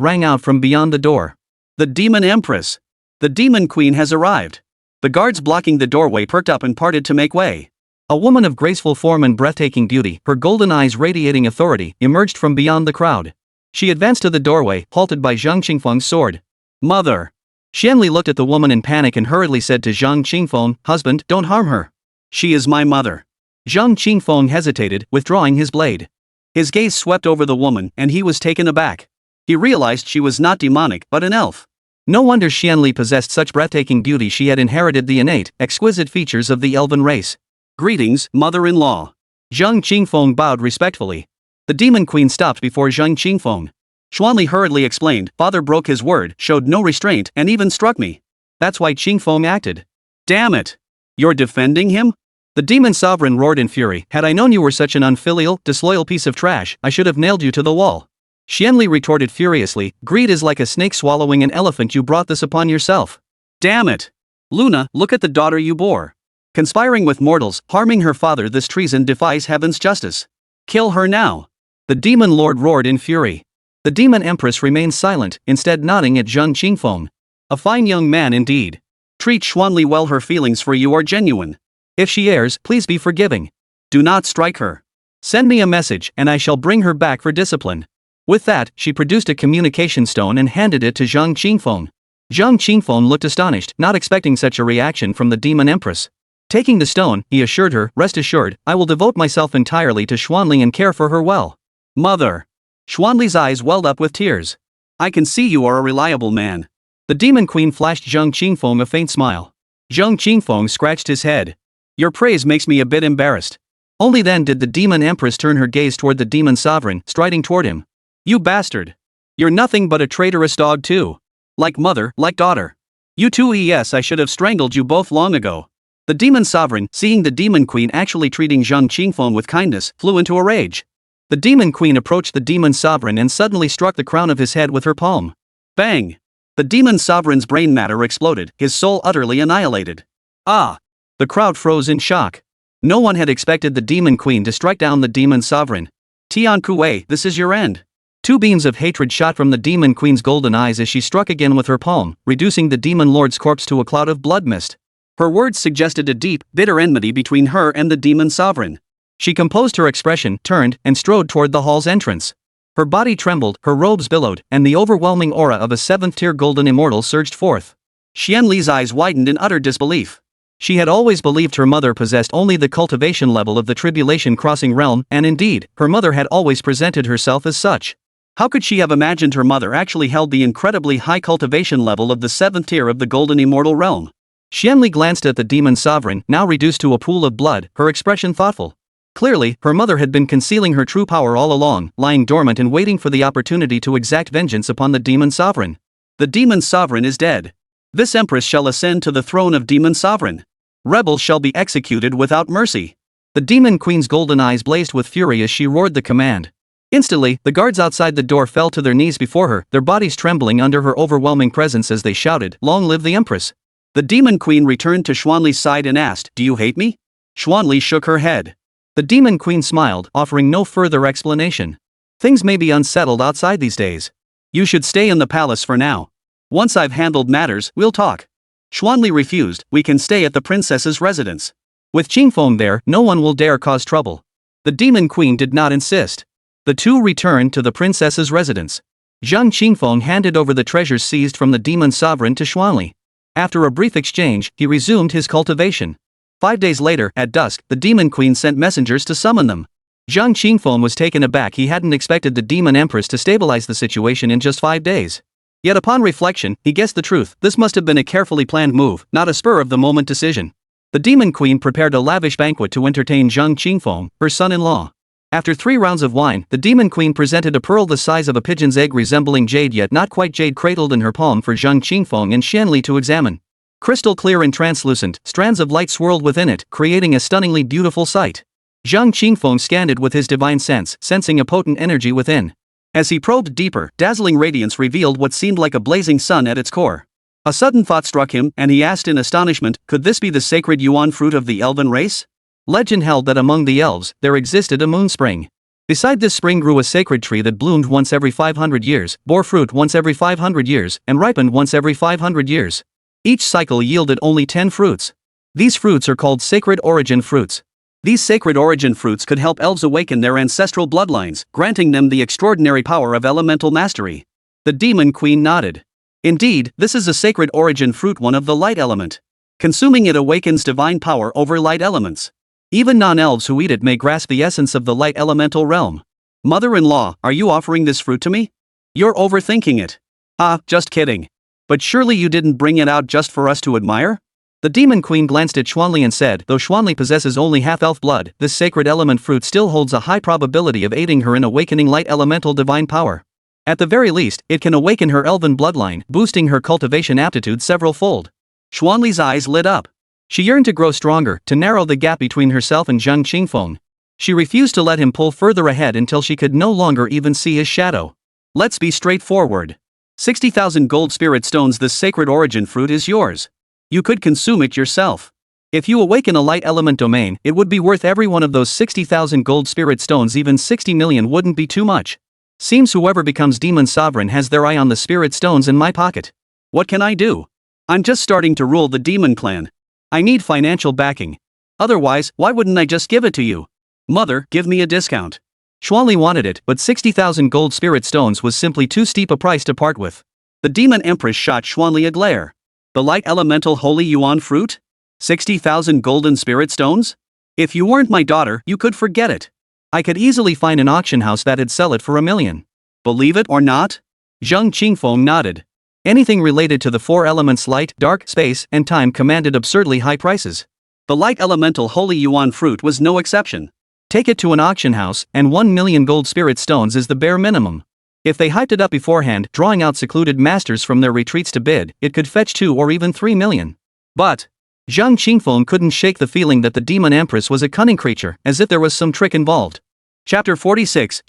rang out from beyond the door. "The demon empress. The demon queen has arrived." The guards blocking the doorway perked up and parted to make way. A woman of graceful form and breathtaking beauty, her golden eyes radiating authority, emerged from beyond the crowd. She advanced to the doorway, halted by Zhang Qingfeng's sword. "Mother." Xuanli looked at the woman in panic and hurriedly said to Zhang Qingfeng, "Husband, don't harm her. She is my mother." Zhang Qingfeng hesitated, withdrawing his blade. His gaze swept over the woman, and he was taken aback. He realized she was not demonic, but an elf. No wonder Xuanli possessed such breathtaking beauty. She had inherited the innate, exquisite features of the elven race. "Greetings, mother-in-law." Zhang Qingfeng bowed respectfully. The demon queen stopped before Zhang Qingfeng. Xuanli hurriedly explained, "Father broke his word, showed no restraint, and even struck me. That's why Qingfeng acted." "Damn it! You're defending him?" The demon sovereign roared in fury. "Had I known you were such an unfilial, disloyal piece of trash, I should have nailed you to the wall." Xuanli retorted furiously, "Greed is like a snake swallowing an elephant. You brought this upon yourself." "Damn it! Luna, look at the daughter you bore. Conspiring with mortals, harming her father, this treason defies heaven's justice. Kill her now." The demon lord roared in fury. The demon empress remained silent, instead nodding at Zhang Qingfeng. A fine young man indeed. Treat Xuanli well, her feelings for you are genuine. If she errs, please be forgiving. Do not strike her. Send me a message and I shall bring her back for discipline. With that, she produced a communication stone and handed it to Zhang Qingfeng. Zhang Qingfeng looked astonished, not expecting such a reaction from the demon empress. Taking the stone, he assured her, "Rest assured, I will devote myself entirely to Xuanli and care for her well." Mother! Xuanli's eyes welled up with tears. I can see you are a reliable man. The demon queen flashed Zhang Qingfeng a faint smile. Zhang Qingfeng scratched his head. Your praise makes me a bit embarrassed. Only then did the demon empress turn her gaze toward the demon sovereign, striding toward him. You bastard! You're nothing but a traitorous dog too. Like mother, like daughter. You too. Yes, I should have strangled you both long ago. The demon sovereign, seeing the demon queen actually treating Zhang Qingfeng with kindness, flew into a rage. The demon queen approached the demon sovereign and suddenly struck the crown of his head with her palm. Bang! The demon sovereign's brain matter exploded, his soul utterly annihilated. Ah! The crowd froze in shock. No one had expected the demon queen to strike down the demon sovereign. Tianyue, this is your end. Two beams of hatred shot from the demon queen's golden eyes as she struck again with her palm, reducing the demon lord's corpse to a cloud of blood mist. Her words suggested a deep, bitter enmity between her and the demon sovereign. She composed her expression, turned, and strode toward the hall's entrance. Her body trembled, her robes billowed, and the overwhelming aura of a seventh-tier golden immortal surged forth. Xuanli's eyes widened in utter disbelief. She had always believed her mother possessed only the cultivation level of the tribulation-crossing realm, and indeed, her mother had always presented herself as such. How could she have imagined her mother actually held the incredibly high cultivation level of the seventh tier of the golden immortal realm? Xuanli glanced at the demon sovereign, now reduced to a pool of blood, her expression thoughtful. Clearly, her mother had been concealing her true power all along, lying dormant and waiting for the opportunity to exact vengeance upon the demon sovereign. The demon sovereign is dead. This empress shall ascend to the throne of demon sovereign. Rebels shall be executed without mercy. The demon queen's golden eyes blazed with fury as she roared the command. Instantly, the guards outside the door fell to their knees before her, their bodies trembling under her overwhelming presence as they shouted, "Long live the empress!" The demon queen returned to Xuanli's side and asked, "Do you hate me?" Xuanli shook her head. The demon queen smiled, offering no further explanation. Things may be unsettled outside these days. You should stay in the palace for now. Once I've handled matters, we'll talk. Xuanli refused. We can stay at the princess's residence. With Qingfeng there, no one will dare cause trouble. The demon queen did not insist. The two returned to the princess's residence. Zhang Qingfeng handed over the treasures seized from the demon sovereign to Xuanli. After a brief exchange, he resumed his cultivation. 5 days later, at dusk, the demon queen sent messengers to summon them. Zhang Qingfeng was taken aback. He hadn't expected the demon empress to stabilize the situation in just 5 days. Yet upon reflection, he guessed the truth. This must have been a carefully planned move, not a spur-of-the-moment decision. The demon queen prepared a lavish banquet to entertain Zhang Qingfeng, her son-in-law. After 3 rounds of wine, the demon queen presented a pearl the size of a pigeon's egg resembling jade yet not quite jade cradled in her palm for Zhang Qingfeng and Xuanli to examine. Crystal clear and translucent, strands of light swirled within it, creating a stunningly beautiful sight. Zhang Qingfeng scanned it with his divine sense, sensing a potent energy within. As he probed deeper, dazzling radiance revealed what seemed like a blazing sun at its core. A sudden thought struck him, and he asked in astonishment, could this be the sacred yuan fruit of the elven race? Legend held that among the elves, there existed a moon spring. Beside this spring grew a sacred tree that bloomed once every 500 years, bore fruit once every 500 years, and ripened once every 500 years. Each cycle yielded only 10 fruits. These fruits are called sacred origin fruits. These sacred origin fruits could help elves awaken their ancestral bloodlines, granting them the extraordinary power of elemental mastery. The demon queen nodded. Indeed, this is a sacred origin fruit, one of the light element. Consuming it awakens divine power over light elements. Even non-elves who eat it may grasp the essence of the light elemental realm. Mother-in-law, are you offering this fruit to me? You're overthinking it. Ah, just kidding. But surely you didn't bring it out just for us to admire? The demon queen glanced at Xuanli and said, though Xuanli possesses only half-elf blood, this sacred element fruit still holds a high probability of aiding her in awakening light elemental divine power. At the very least, it can awaken her elven bloodline, boosting her cultivation aptitude several-fold. Xuanli's eyes lit up. She yearned to grow stronger, to narrow the gap between herself and Zhang Qingfeng. She refused to let him pull further ahead until she could no longer even see his shadow. Let's be straightforward. 60,000 gold spirit stones. This sacred origin fruit is yours. You could consume it yourself. If you awaken a light element domain, it would be worth every one of those 60,000 gold spirit stones. Even 60 million wouldn't be too much. Seems whoever becomes demon sovereign has their eye on the spirit stones in my pocket. What can I do? I'm just starting to rule the demon clan. I need financial backing. Otherwise, why wouldn't I just give it to you? Mother, give me a discount. Xuanli wanted it, but 60,000 gold spirit stones was simply too steep a price to part with. The demon empress shot Xuanli a glare. The light elemental holy yuan fruit? 60,000 golden spirit stones? If you weren't my daughter, you could forget it. I could easily find an auction house that'd sell it for $1 million. Believe it or not? Zhang Qingfeng nodded. Anything related to the four elements light, dark, space, and time commanded absurdly high prices. The light elemental holy yuan fruit was no exception. Take it to an auction house, and 1 million gold spirit stones is the bare minimum. If they hyped it up beforehand, drawing out secluded masters from their retreats to bid, it could fetch 2 or even 3 million. But Zhang Qingfeng couldn't shake the feeling that the demon empress was a cunning creature, as if there was some trick involved. Chapter 46,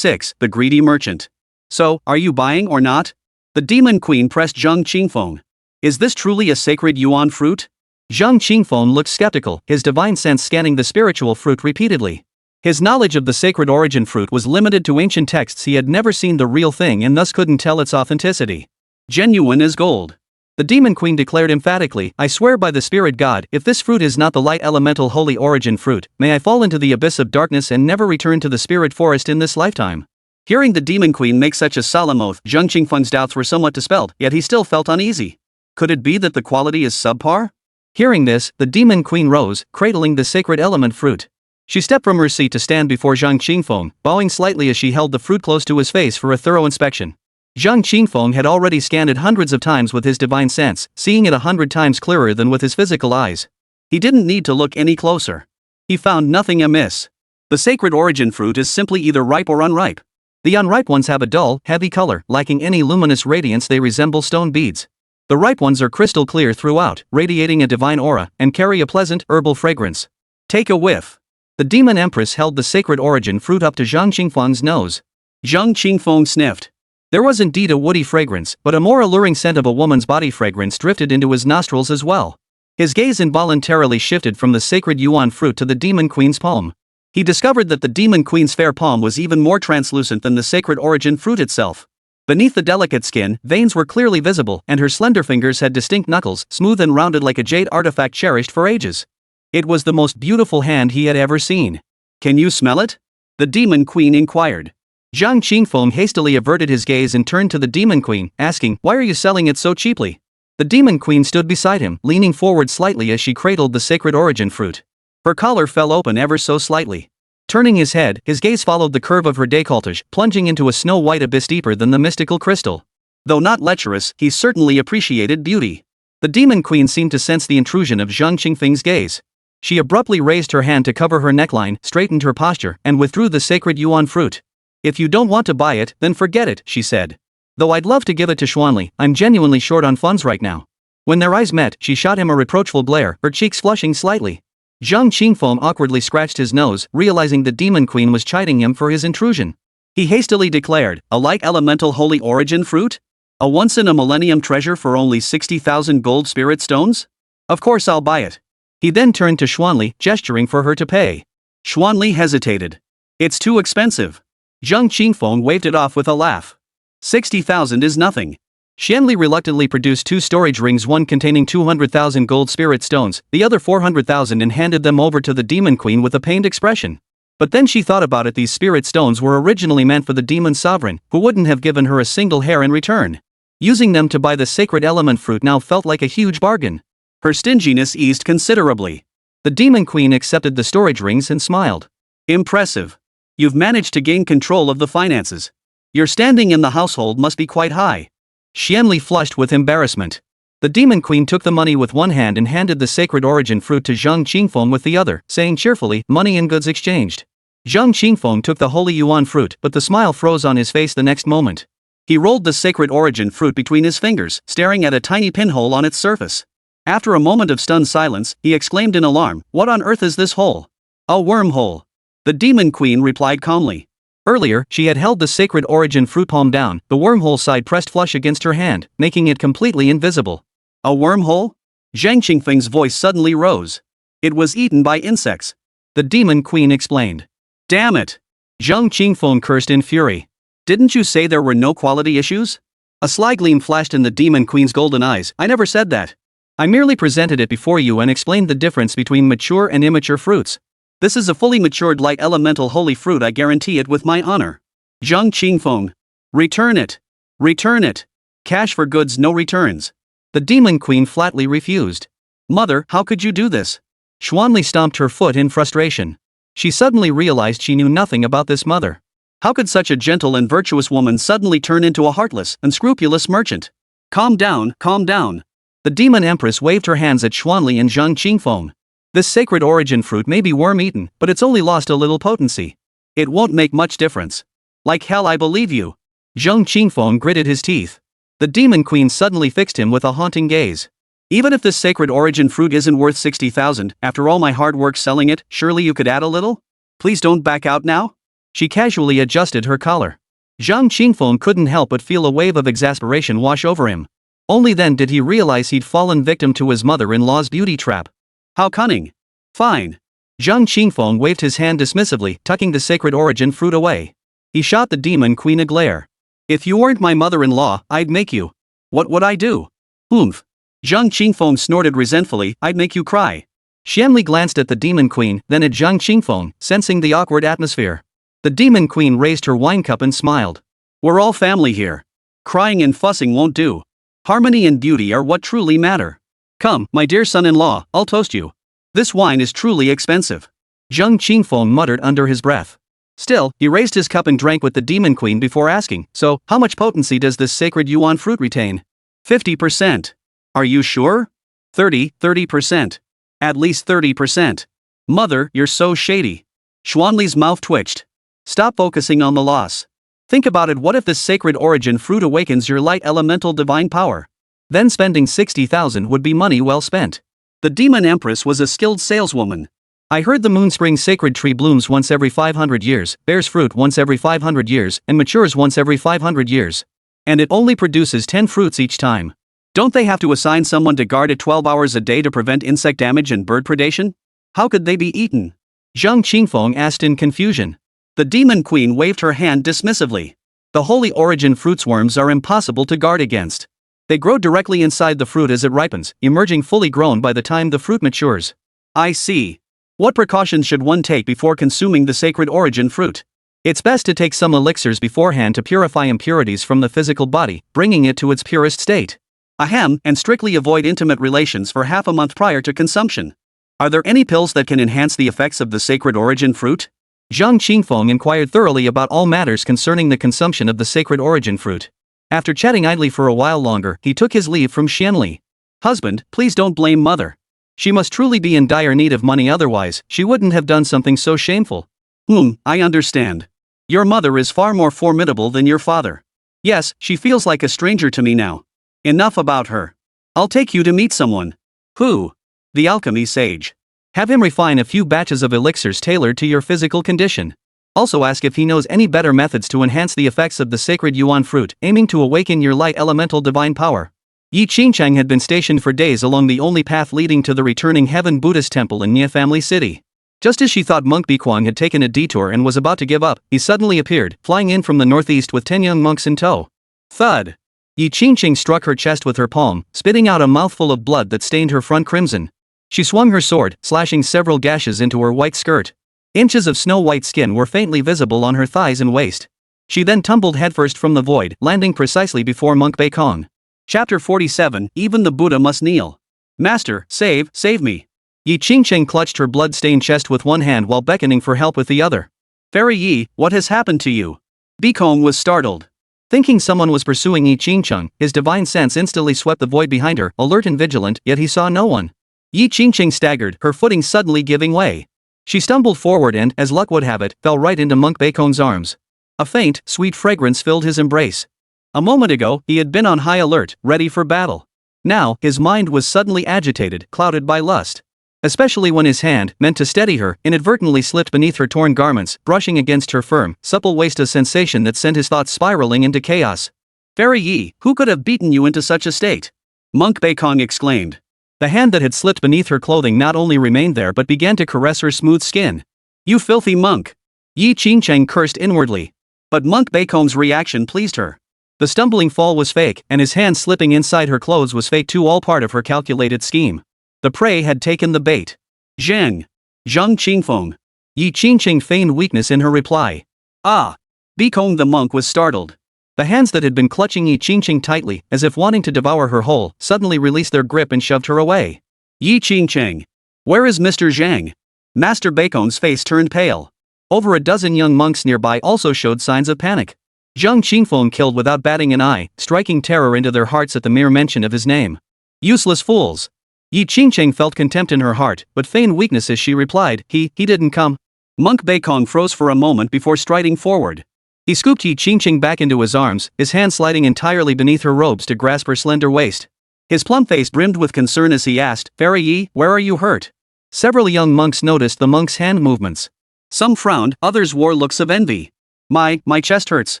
The Greedy Merchant. So, are you buying or not? The demon queen pressed Zhang Qingfeng. Is this truly a sacred yuan fruit? Zhang Qingfeng looked skeptical, his divine sense scanning the spiritual fruit repeatedly. His knowledge of the sacred origin fruit was limited to ancient texts. He had never seen the real thing and thus couldn't tell its authenticity. Genuine as gold. The demon queen declared emphatically, I swear by the spirit god, if this fruit is not the light elemental holy origin fruit, may I fall into the abyss of darkness and never return to the spirit forest in this lifetime. Hearing the demon queen make such a solemn oath, Zhang Qingfeng's doubts were somewhat dispelled, yet he still felt uneasy. Could it be that the quality is subpar? Hearing this, the demon queen rose, cradling the sacred element fruit. She stepped from her seat to stand before Zhang Qingfeng, bowing slightly as she held the fruit close to his face for a thorough inspection. Zhang Qingfeng had already scanned it hundreds of times with his divine sense, seeing it 100 times clearer than with his physical eyes. He didn't need to look any closer. He found nothing amiss. The sacred origin fruit is simply either ripe or unripe. The unripe ones have a dull, heavy color, lacking any luminous radiance. They resemble stone beads. The ripe ones are crystal clear throughout, radiating a divine aura, and carry a pleasant, herbal fragrance. Take a whiff. The demon empress held the sacred origin fruit up to Zhang Qingfeng's nose. Zhang Qingfeng sniffed. There was indeed a woody fragrance, but a more alluring scent of a woman's body fragrance drifted into his nostrils as well. His gaze involuntarily shifted from the sacred yuan fruit to the demon queen's palm. He discovered that the demon queen's fair palm was even more translucent than the sacred origin fruit itself. Beneath the delicate skin, veins were clearly visible, and her slender fingers had distinct knuckles, smooth and rounded like a jade artifact cherished for ages. It was the most beautiful hand he had ever seen. Can you smell it? The demon queen inquired. Zhang Qingfeng hastily averted his gaze and turned to the demon queen, asking, Why are you selling it so cheaply? The demon queen stood beside him, leaning forward slightly as she cradled the sacred origin fruit. Her collar fell open ever so slightly. Turning his head, his gaze followed the curve of her décolletage, plunging into a snow-white abyss deeper than the mystical crystal. Though not lecherous, he certainly appreciated beauty. The demon queen seemed to sense the intrusion of Zhang Qingfeng's gaze. She abruptly raised her hand to cover her neckline, straightened her posture, and withdrew the sacred yuan fruit. If you don't want to buy it, then forget it, she said. Though I'd love to give it to Xuanli, I'm genuinely short on funds right now. When their eyes met, she shot him a reproachful glare, her cheeks flushing slightly. Zhang Qingfeng awkwardly scratched his nose, realizing the demon queen was chiding him for his intrusion. He hastily declared, a light elemental holy origin fruit? A once-in-a-millennium treasure for only 60,000 gold spirit stones? Of course I'll buy it. He then turned to Xuanli, gesturing for her to pay. Xuanli hesitated. It's too expensive. Zhang Qingfeng waved it off with a laugh. 60,000 is nothing. Xuanli reluctantly produced 2 storage rings, one containing 200,000 gold spirit stones, the other 400,000, and handed them over to the demon queen with a pained expression. But then she thought about it. These spirit stones were originally meant for the demon sovereign, who wouldn't have given her a single hair in return. Using them to buy the sacred element fruit now felt like a huge bargain. Her stinginess eased considerably. The demon queen accepted the storage rings and smiled. Impressive. You've managed to gain control of the finances. Your standing in the household must be quite high. Xuanli flushed with embarrassment. The demon queen took the money with one hand and handed the sacred origin fruit to Zhang Qingfeng with the other, saying cheerfully, money and goods exchanged. Zhang Qingfeng took the holy yuan fruit, but the smile froze on his face the next moment. He rolled the sacred origin fruit between his fingers, staring at a tiny pinhole on its surface. After a moment of stunned silence, he exclaimed in alarm, What on earth is this hole? A wormhole. The demon queen replied calmly. Earlier, she had held the sacred origin fruit palm down, the wormhole side pressed flush against her hand, making it completely invisible. A wormhole? Zhang Qingfeng's voice suddenly rose. It was eaten by insects. The demon queen explained. Damn it! Zhang Qingfeng cursed in fury. Didn't you say there were no quality issues? A sly gleam flashed in the demon queen's golden eyes. I never said that. I merely presented it before you and explained the difference between mature and immature fruits. This is a fully matured light elemental holy fruit. I guarantee it with my honor. Zhang Qingfeng. Return it. Return it. Cash for goods, no returns. The demon queen flatly refused. Mother, how could you do this? Xuanli stomped her foot in frustration. She suddenly realized she knew nothing about this mother. How could such a gentle and virtuous woman suddenly turn into a heartless, unscrupulous merchant? Calm down, calm down. The demon empress waved her hands at Xuanli and Zhang Qingfeng. This sacred origin fruit may be worm-eaten, but it's only lost a little potency. It won't make much difference. Like hell, I believe you. Zhang Qingfeng gritted his teeth. The demon queen suddenly fixed him with a haunting gaze. Even if this sacred origin fruit isn't worth 60,000, after all my hard work selling it, surely you could add a little? Please don't back out now? She casually adjusted her collar. Zhang Qingfeng couldn't help but feel a wave of exasperation wash over him. Only then did he realize he'd fallen victim to his mother-in-law's beauty trap. How cunning. Fine. Zhang Qingfeng waved his hand dismissively, tucking the sacred origin fruit away. He shot the demon queen a glare. If you weren't my mother-in-law, I'd make you. What would I do? Oomph. Zhang Qingfeng snorted resentfully, I'd make you cry. Xuanli glanced at the demon queen, then at Zhang Qingfeng, sensing the awkward atmosphere. The demon queen raised her wine cup and smiled. We're all family here. Crying and fussing won't do. Harmony and beauty are what truly matter. Come, my dear son-in-law, I'll toast you. This wine is truly expensive. Zhang Qingfeng muttered under his breath. Still, he raised his cup and drank with the demon queen before asking, so, how much potency does this sacred yuan fruit retain? 50%. Are you sure? 30%. At least 30%. Mother, you're so shady. Xuanli's mouth twitched. Stop focusing on the loss. Think about it, what if this sacred origin fruit awakens your light elemental divine power? Then spending 60,000 would be money well spent. The demon empress was a skilled saleswoman. I heard the moonspring sacred tree blooms once every 500 years, bears fruit once every 500 years, and matures once every 500 years. And it only produces 10 fruits each time. Don't they have to assign someone to guard it 12 hours a day to prevent insect damage and bird predation? How could they be eaten? Zhang Qingfeng asked in confusion. The demon queen waved her hand dismissively. The holy origin fruits worms are impossible to guard against. They grow directly inside the fruit as it ripens, emerging fully grown by the time the fruit matures. I see. What precautions should one take before consuming the sacred origin fruit? It's best to take some elixirs beforehand to purify impurities from the physical body, bringing it to its purest state. Ahem, and strictly avoid intimate relations for half a month prior to consumption. Are there any pills that can enhance the effects of the sacred origin fruit? Zhang Qingfeng inquired thoroughly about all matters concerning the consumption of the sacred origin fruit. After chatting idly for a while longer, he took his leave from Xuanli. Husband, please don't blame mother. She must truly be in dire need of money, otherwise, she wouldn't have done something so shameful. I understand. Your mother is far more formidable than your father. Yes, she feels like a stranger to me now. Enough about her. I'll take you to meet someone. Who? The alchemy sage. Have him refine a few batches of elixirs tailored to your physical condition. Also ask if he knows any better methods to enhance the effects of the sacred yuan fruit, aiming to awaken your light elemental divine power. Yi Qingchang had been stationed for days along the only path leading to the returning Heaven Buddhist temple in Nia Family City. Just as she thought Monk Biquang had taken a detour and was about to give up, he suddenly appeared, flying in from the northeast with 10 young monks in tow. Thud! Yi Qingchang struck her chest with her palm, spitting out a mouthful of blood that stained her front crimson. She swung her sword, slashing several gashes into her white skirt. Inches of snow-white skin were faintly visible on her thighs and waist. She then tumbled headfirst from the void, landing precisely before Monk Beikong. Chapter 47, Even the Buddha Must Kneel. Master, save me. Yi Qingcheng clutched her blood-stained chest with one hand while beckoning for help with the other. Fairy Yi, what has happened to you? Beikong was startled. Thinking someone was pursuing Yi Qingcheng, his divine sense instantly swept the void behind her, alert and vigilant, yet he saw no one. Yi Qingcheng staggered, her footing suddenly giving way. She stumbled forward and, as luck would have it, fell right into Monk Beikong's arms. A faint, sweet fragrance filled his embrace. A moment ago, he had been on high alert, ready for battle. Now, his mind was suddenly agitated, clouded by lust. Especially when his hand, meant to steady her, inadvertently slipped beneath her torn garments, brushing against her firm, supple waist, a sensation that sent his thoughts spiraling into chaos. Fairy Yi, who could have beaten you into such a state? Monk Beikong exclaimed. The hand that had slipped beneath her clothing not only remained there but began to caress her smooth skin. You filthy monk! Yi Qingcheng cursed inwardly. But Monk Baekong's reaction pleased her. The stumbling fall was fake, and his hand slipping inside her clothes was fake too, all part of her calculated scheme. The prey had taken the bait. Zhang Qingfeng. Yi Qingqing feigned weakness in her reply. Ah! Baekong the monk was startled. The hands that had been clutching Yi Qingqing tightly, as if wanting to devour her whole, suddenly released their grip and shoved her away. Yi Qingqing. Where is Mr. Zhang? Master Baekong's face turned pale. Over a dozen young monks nearby also showed signs of panic. Zhang Qingfeng killed without batting an eye, striking terror into their hearts at the mere mention of his name. Useless fools. Yi Qingqing felt contempt in her heart, but feigned weakness as she replied, He didn't come. Monk Baekong froze for a moment before striding forward. He scooped Yi Qingqing back into his arms, his hand sliding entirely beneath her robes to grasp her slender waist. His plump face brimmed with concern as he asked, Fairy Yi, where are you hurt? Several young monks noticed the monk's hand movements. Some frowned, others wore looks of envy. My chest hurts.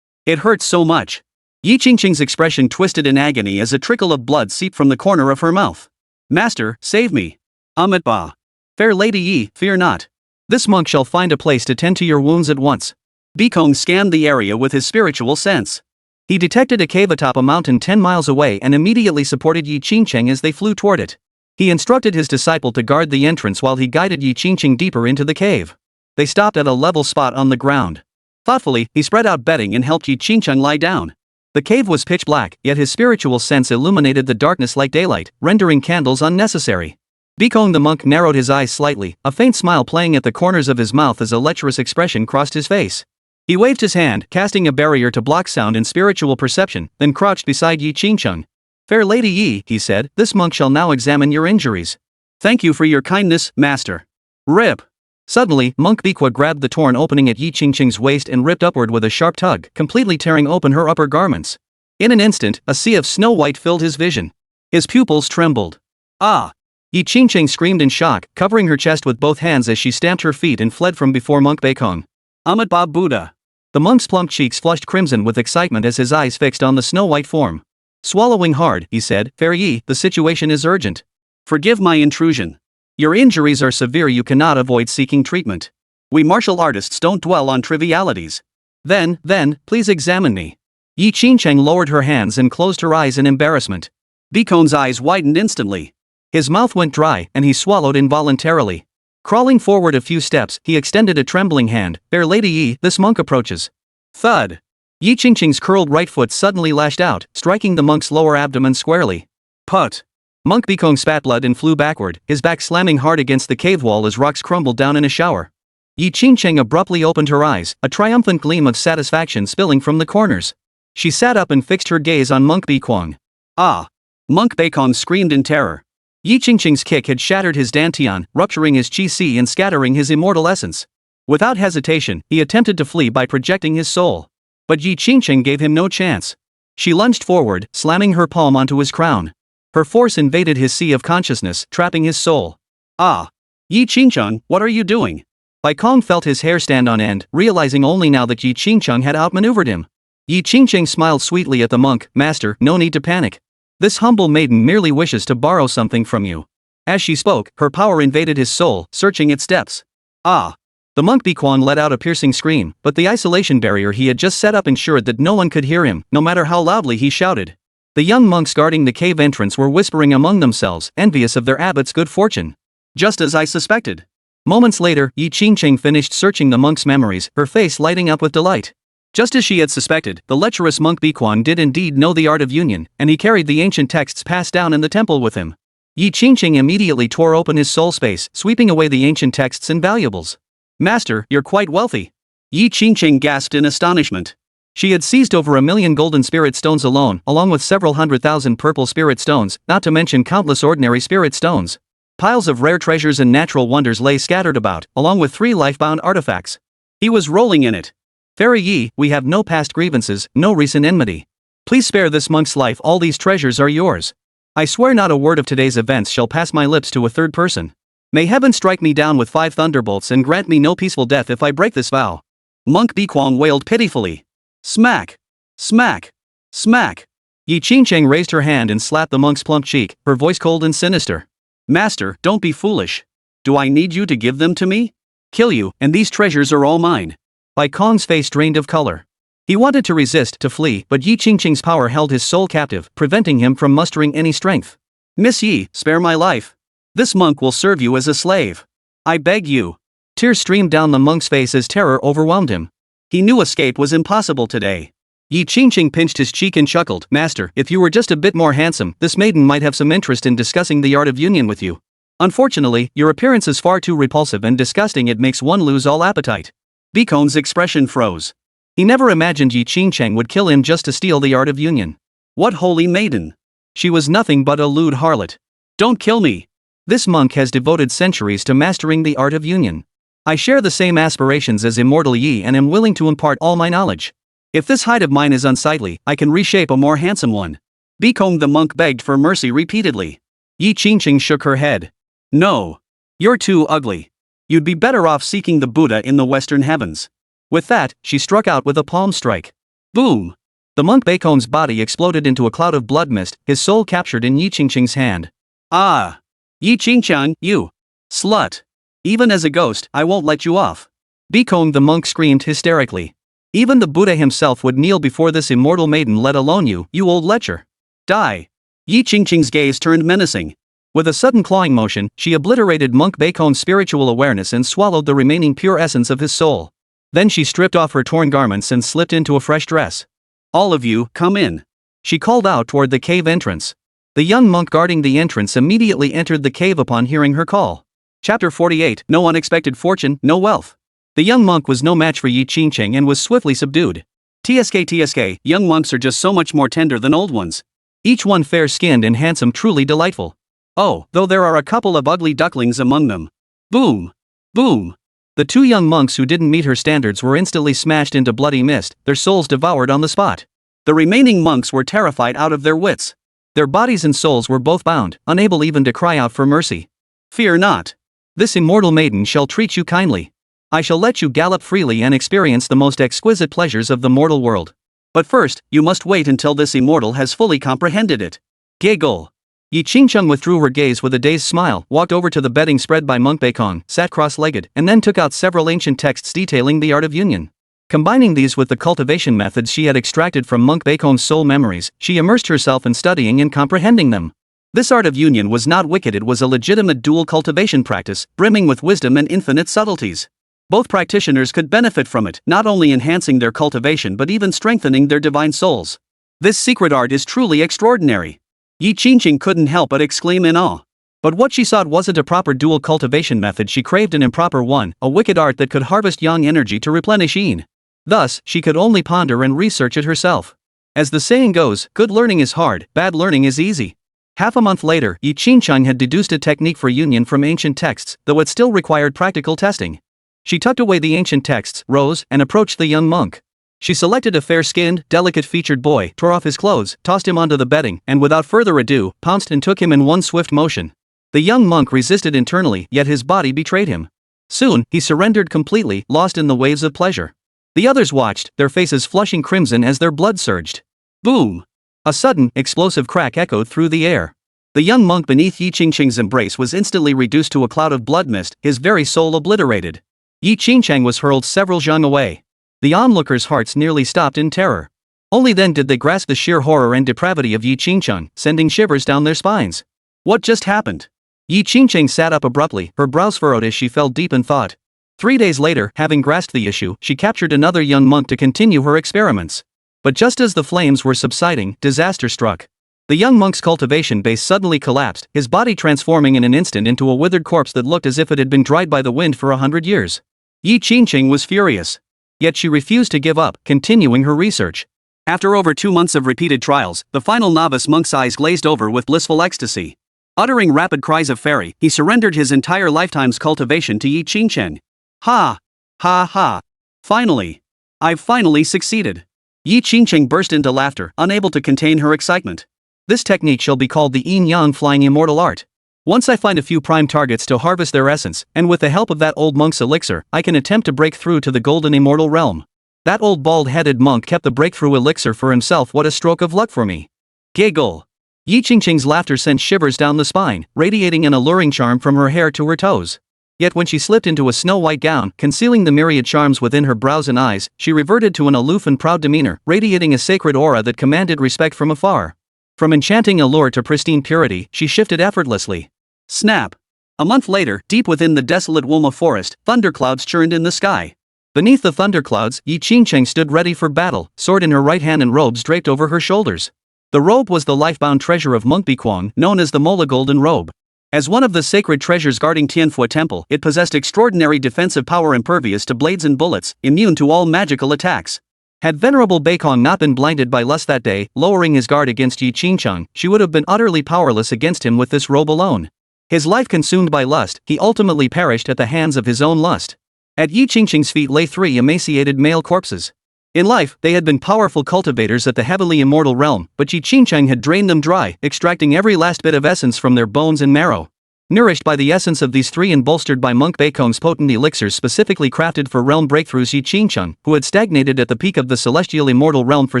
It hurts so much. Yi Qingqing's expression twisted in agony as a trickle of blood seeped from the corner of her mouth. Master, save me. Ba. Fair Lady Yi, fear not. This monk shall find a place to tend to your wounds at once. Baekong scanned the area with his spiritual sense. He detected a cave atop a mountain 10 miles away and immediately supported Yi Qingqing as they flew toward it. He instructed his disciple to guard the entrance while he guided Yi Qingqing deeper into the cave. They stopped at a level spot on the ground. Thoughtfully, he spread out bedding and helped Yi Qingqing lie down. The cave was pitch black, yet his spiritual sense illuminated the darkness like daylight, rendering candles unnecessary. Baekong the monk narrowed his eyes slightly, a faint smile playing at the corners of his mouth as a lecherous expression crossed his face. He waved his hand, casting a barrier to block sound and spiritual perception, then crouched beside Yi Qingqing. Fair Lady Yi, he said, this monk shall now examine your injuries. Thank you for your kindness, master. Rip. Suddenly, Monk Baekwa grabbed the torn opening at Yi Qingqing's waist and ripped upward with a sharp tug, completely tearing open her upper garments. In an instant, a sea of snow white filled his vision. His pupils trembled. Ah! Yi Qingqing screamed in shock, covering her chest with both hands as she stamped her feet and fled from before Monk Baekong. Ba Buddha. The monk's plump cheeks flushed crimson with excitement as his eyes fixed on the snow-white form. Swallowing hard, he said, Fair Yi, the situation is urgent. Forgive my intrusion. Your injuries are severe, you cannot avoid seeking treatment. We martial artists don't dwell on trivialities. Then, please examine me. Yi Qingqing lowered her hands and closed her eyes in embarrassment. Baekong's eyes widened instantly. His mouth went dry, and he swallowed involuntarily. Crawling forward a few steps, he extended a trembling hand. Fair Lady Yi, this monk approaches. Thud. Yi Qingqing's curled right foot suddenly lashed out, striking the monk's lower abdomen squarely. Put. Monk Baekong spat blood and flew backward, his back slamming hard against the cave wall as rocks crumbled down in a shower. Yi Qingqing abruptly opened her eyes, a triumphant gleam of satisfaction spilling from the corners. She sat up and fixed her gaze on Monk Baekong. Ah! Monk Baekong screamed in terror. Yi Qingqing's kick had shattered his dantian, rupturing his qi and scattering his immortal essence. Without hesitation, he attempted to flee by projecting his soul. But Yi Qingqing gave him no chance. She lunged forward, slamming her palm onto his crown. Her force invaded his sea of consciousness, trapping his soul. Ah! Yi Qingqing, what are you doing? Baekong felt his hair stand on end, realizing only now that Yi Qingqing had outmaneuvered him. Yi Qingqing smiled sweetly at the monk. Master, no need to panic. This humble maiden merely wishes to borrow something from you. As she spoke, her power invaded his soul, searching its depths. Ah! The monk Baekong let out a piercing scream, but the isolation barrier he had just set up ensured that no one could hear him, no matter how loudly he shouted. The young monks guarding the cave entrance were whispering among themselves, envious of their abbot's good fortune. Just as I suspected. Moments later, Yi Qingqing finished searching the monk's memories, her face lighting up with delight. Just as she had suspected, the lecherous monk Baekong did indeed know the art of union, and he carried the ancient texts passed down in the temple with him. Yi Qingqing immediately tore open his soul space, sweeping away the ancient texts and valuables. Master, you're quite wealthy. Yi Qingqing gasped in astonishment. She had seized over 1 million golden spirit stones alone, along with several 100,000 purple spirit stones, not to mention countless ordinary spirit stones. Piles of rare treasures and natural wonders lay scattered about, along with 3 life-bound artifacts. He was rolling in it. Fairy Yi, we have no past grievances, no recent enmity. Please spare this monk's life, all these treasures are yours. I swear not a word of today's events shall pass my lips to a third person. May heaven strike me down with 5 thunderbolts and grant me no peaceful death if I break this vow. Monk Baekong wailed pitifully. Smack! Smack! Smack! Yi Qingqing raised her hand and slapped the monk's plump cheek, her voice cold and sinister. Master, don't be foolish. Do I need you to give them to me? Kill you, and these treasures are all mine. Baekong's face drained of color. He wanted to resist, to flee, but Yi Qingqing's power held his soul captive, preventing him from mustering any strength. Miss Yi, spare my life. This monk will serve you as a slave. I beg you. Tears streamed down the monk's face as terror overwhelmed him. He knew escape was impossible today. Yi Qingqing pinched his cheek and chuckled, Master, if you were just a bit more handsome, this maiden might have some interest in discussing the art of union with you. Unfortunately, your appearance is far too repulsive and disgusting, it makes one lose all appetite. Bikon's expression froze. He never imagined Yi Qingqing would kill him just to steal the art of union. What holy maiden! She was nothing but a lewd harlot. Don't kill me! This monk has devoted centuries to mastering the art of union. I share the same aspirations as immortal Yi and am willing to impart all my knowledge. If this hide of mine is unsightly, I can reshape a more handsome one. Bikong the monk begged for mercy repeatedly. Yi Qingqing shook her head. No. You're too ugly. You'd be better off seeking the Buddha in the western heavens. With that, she struck out with a palm strike. Boom! The monk Baikon's body exploded into a cloud of blood mist, his soul captured in Yi Qingqing's hand. Ah! Yi Qingqiang, you! Slut! Even as a ghost, I won't let you off. Bikong the monk screamed hysterically. Even the Buddha himself would kneel before this immortal maiden, let alone you old lecher. Die! Yi Qingqing's gaze turned menacing. With a sudden clawing motion, she obliterated monk Baikon's spiritual awareness and swallowed the remaining pure essence of his soul. Then she stripped off her torn garments and slipped into a fresh dress. All of you, come in. She called out toward the cave entrance. The young monk guarding the entrance immediately entered the cave upon hearing her call. Chapter 48, No Unexpected Fortune, No Wealth. The young monk was no match for Yi Qingqing and was swiftly subdued. TSK, young monks are just so much more tender than old ones. Each one fair-skinned and handsome, truly delightful. Oh, though there are a couple of ugly ducklings among them. Boom! Boom! The two young monks who didn't meet her standards were instantly smashed into bloody mist, their souls devoured on the spot. The remaining monks were terrified out of their wits. Their bodies and souls were both bound, unable even to cry out for mercy. Fear not. This immortal maiden shall treat you kindly. I shall let you gallop freely and experience the most exquisite pleasures of the mortal world. But first, you must wait until this immortal has fully comprehended it. Giggle. Yi Qingqing withdrew her gaze with a dazed smile, walked over to the bedding spread by Monk Baikong, sat cross-legged, and then took out several ancient texts detailing the art of union. Combining these with the cultivation methods she had extracted from Monk Baikong's soul memories, she immersed herself in studying and comprehending them. This art of union was not wicked, it was a legitimate dual cultivation practice, brimming with wisdom and infinite subtleties. Both practitioners could benefit from it, not only enhancing their cultivation but even strengthening their divine souls. This secret art is truly extraordinary. Yi Qingqing couldn't help but exclaim in awe. But what she sought wasn't a proper dual cultivation method, she craved an improper one, a wicked art that could harvest yang energy to replenish yin. Thus, she could only ponder and research it herself. As the saying goes, good learning is hard, bad learning is easy. Half a month later, Yi Qingqing had deduced a technique for union from ancient texts, though it still required practical testing. She tucked away the ancient texts, rose, and approached the young monk. She selected a fair-skinned, delicate-featured boy, tore off his clothes, tossed him onto the bedding, and without further ado, pounced and took him in one swift motion. The young monk resisted internally, yet his body betrayed him. Soon, he surrendered completely, lost in the waves of pleasure. The others watched, their faces flushing crimson as their blood surged. Boom! A sudden, explosive crack echoed through the air. The young monk beneath Yi Qingqing's embrace was instantly reduced to a cloud of blood mist, his very soul obliterated. Yi Qingqing was hurled several zhang away. The onlookers' hearts nearly stopped in terror. Only then did they grasp the sheer horror and depravity of Yi Qingqing, sending shivers down their spines. What just happened? Yi Qingqing sat up abruptly, her brows furrowed as she fell deep in thought. 3 days later, having grasped the issue, she captured another young monk to continue her experiments. But just as the flames were subsiding, disaster struck. The young monk's cultivation base suddenly collapsed, his body transforming in an instant into a withered corpse that looked as if it had been dried by the wind for 100 years. Yi Qingqing was furious. Yet she refused to give up, continuing her research. After over 2 months of repeated trials, the final novice monk's eyes glazed over with blissful ecstasy. Uttering rapid cries of fury, he surrendered his entire lifetime's cultivation to Yi Qingqing. Ha! Ha ha! Finally! I've finally succeeded! Yi Qingqing burst into laughter, unable to contain her excitement. This technique shall be called the yin-yang flying immortal art. Once I find a few prime targets to harvest their essence, and with the help of that old monk's elixir, I can attempt to break through to the golden immortal realm. That old bald-headed monk kept the breakthrough elixir for himself. What a stroke of luck for me. Giggle. Yi Qingqing's laughter sent shivers down the spine, radiating an alluring charm from her hair to her toes. Yet when she slipped into a snow-white gown, concealing the myriad charms within her brows and eyes, she reverted to an aloof and proud demeanor, radiating a sacred aura that commanded respect from afar. From enchanting allure to pristine purity, she shifted effortlessly. Snap! A month later, deep within the desolate Wulma forest, thunderclouds churned in the sky. Beneath the thunderclouds, Yi Qingfeng stood ready for battle, sword in her right hand and robes draped over her shoulders. The robe was the life-bound treasure of Monk Biquang, known as the Mola Golden Robe. As one of the sacred treasures guarding Tianfu Temple, it possessed extraordinary defensive power, impervious to blades and bullets, immune to all magical attacks. Had Venerable Beikong not been blinded by lust that day, lowering his guard against Yi Qingfeng, she would have been utterly powerless against him with this robe alone. His life consumed by lust, he ultimately perished at the hands of his own lust. At Yi Qingfeng's feet lay 3 emaciated male corpses. In life, they had been powerful cultivators at the heavily immortal realm, but Yi Qingfeng had drained them dry, extracting every last bit of essence from their bones and marrow. Nourished by the essence of these 3 and bolstered by Monk Beikong's potent elixirs specifically crafted for realm breakthroughs, Yi Qingfeng, who had stagnated at the peak of the celestial immortal realm for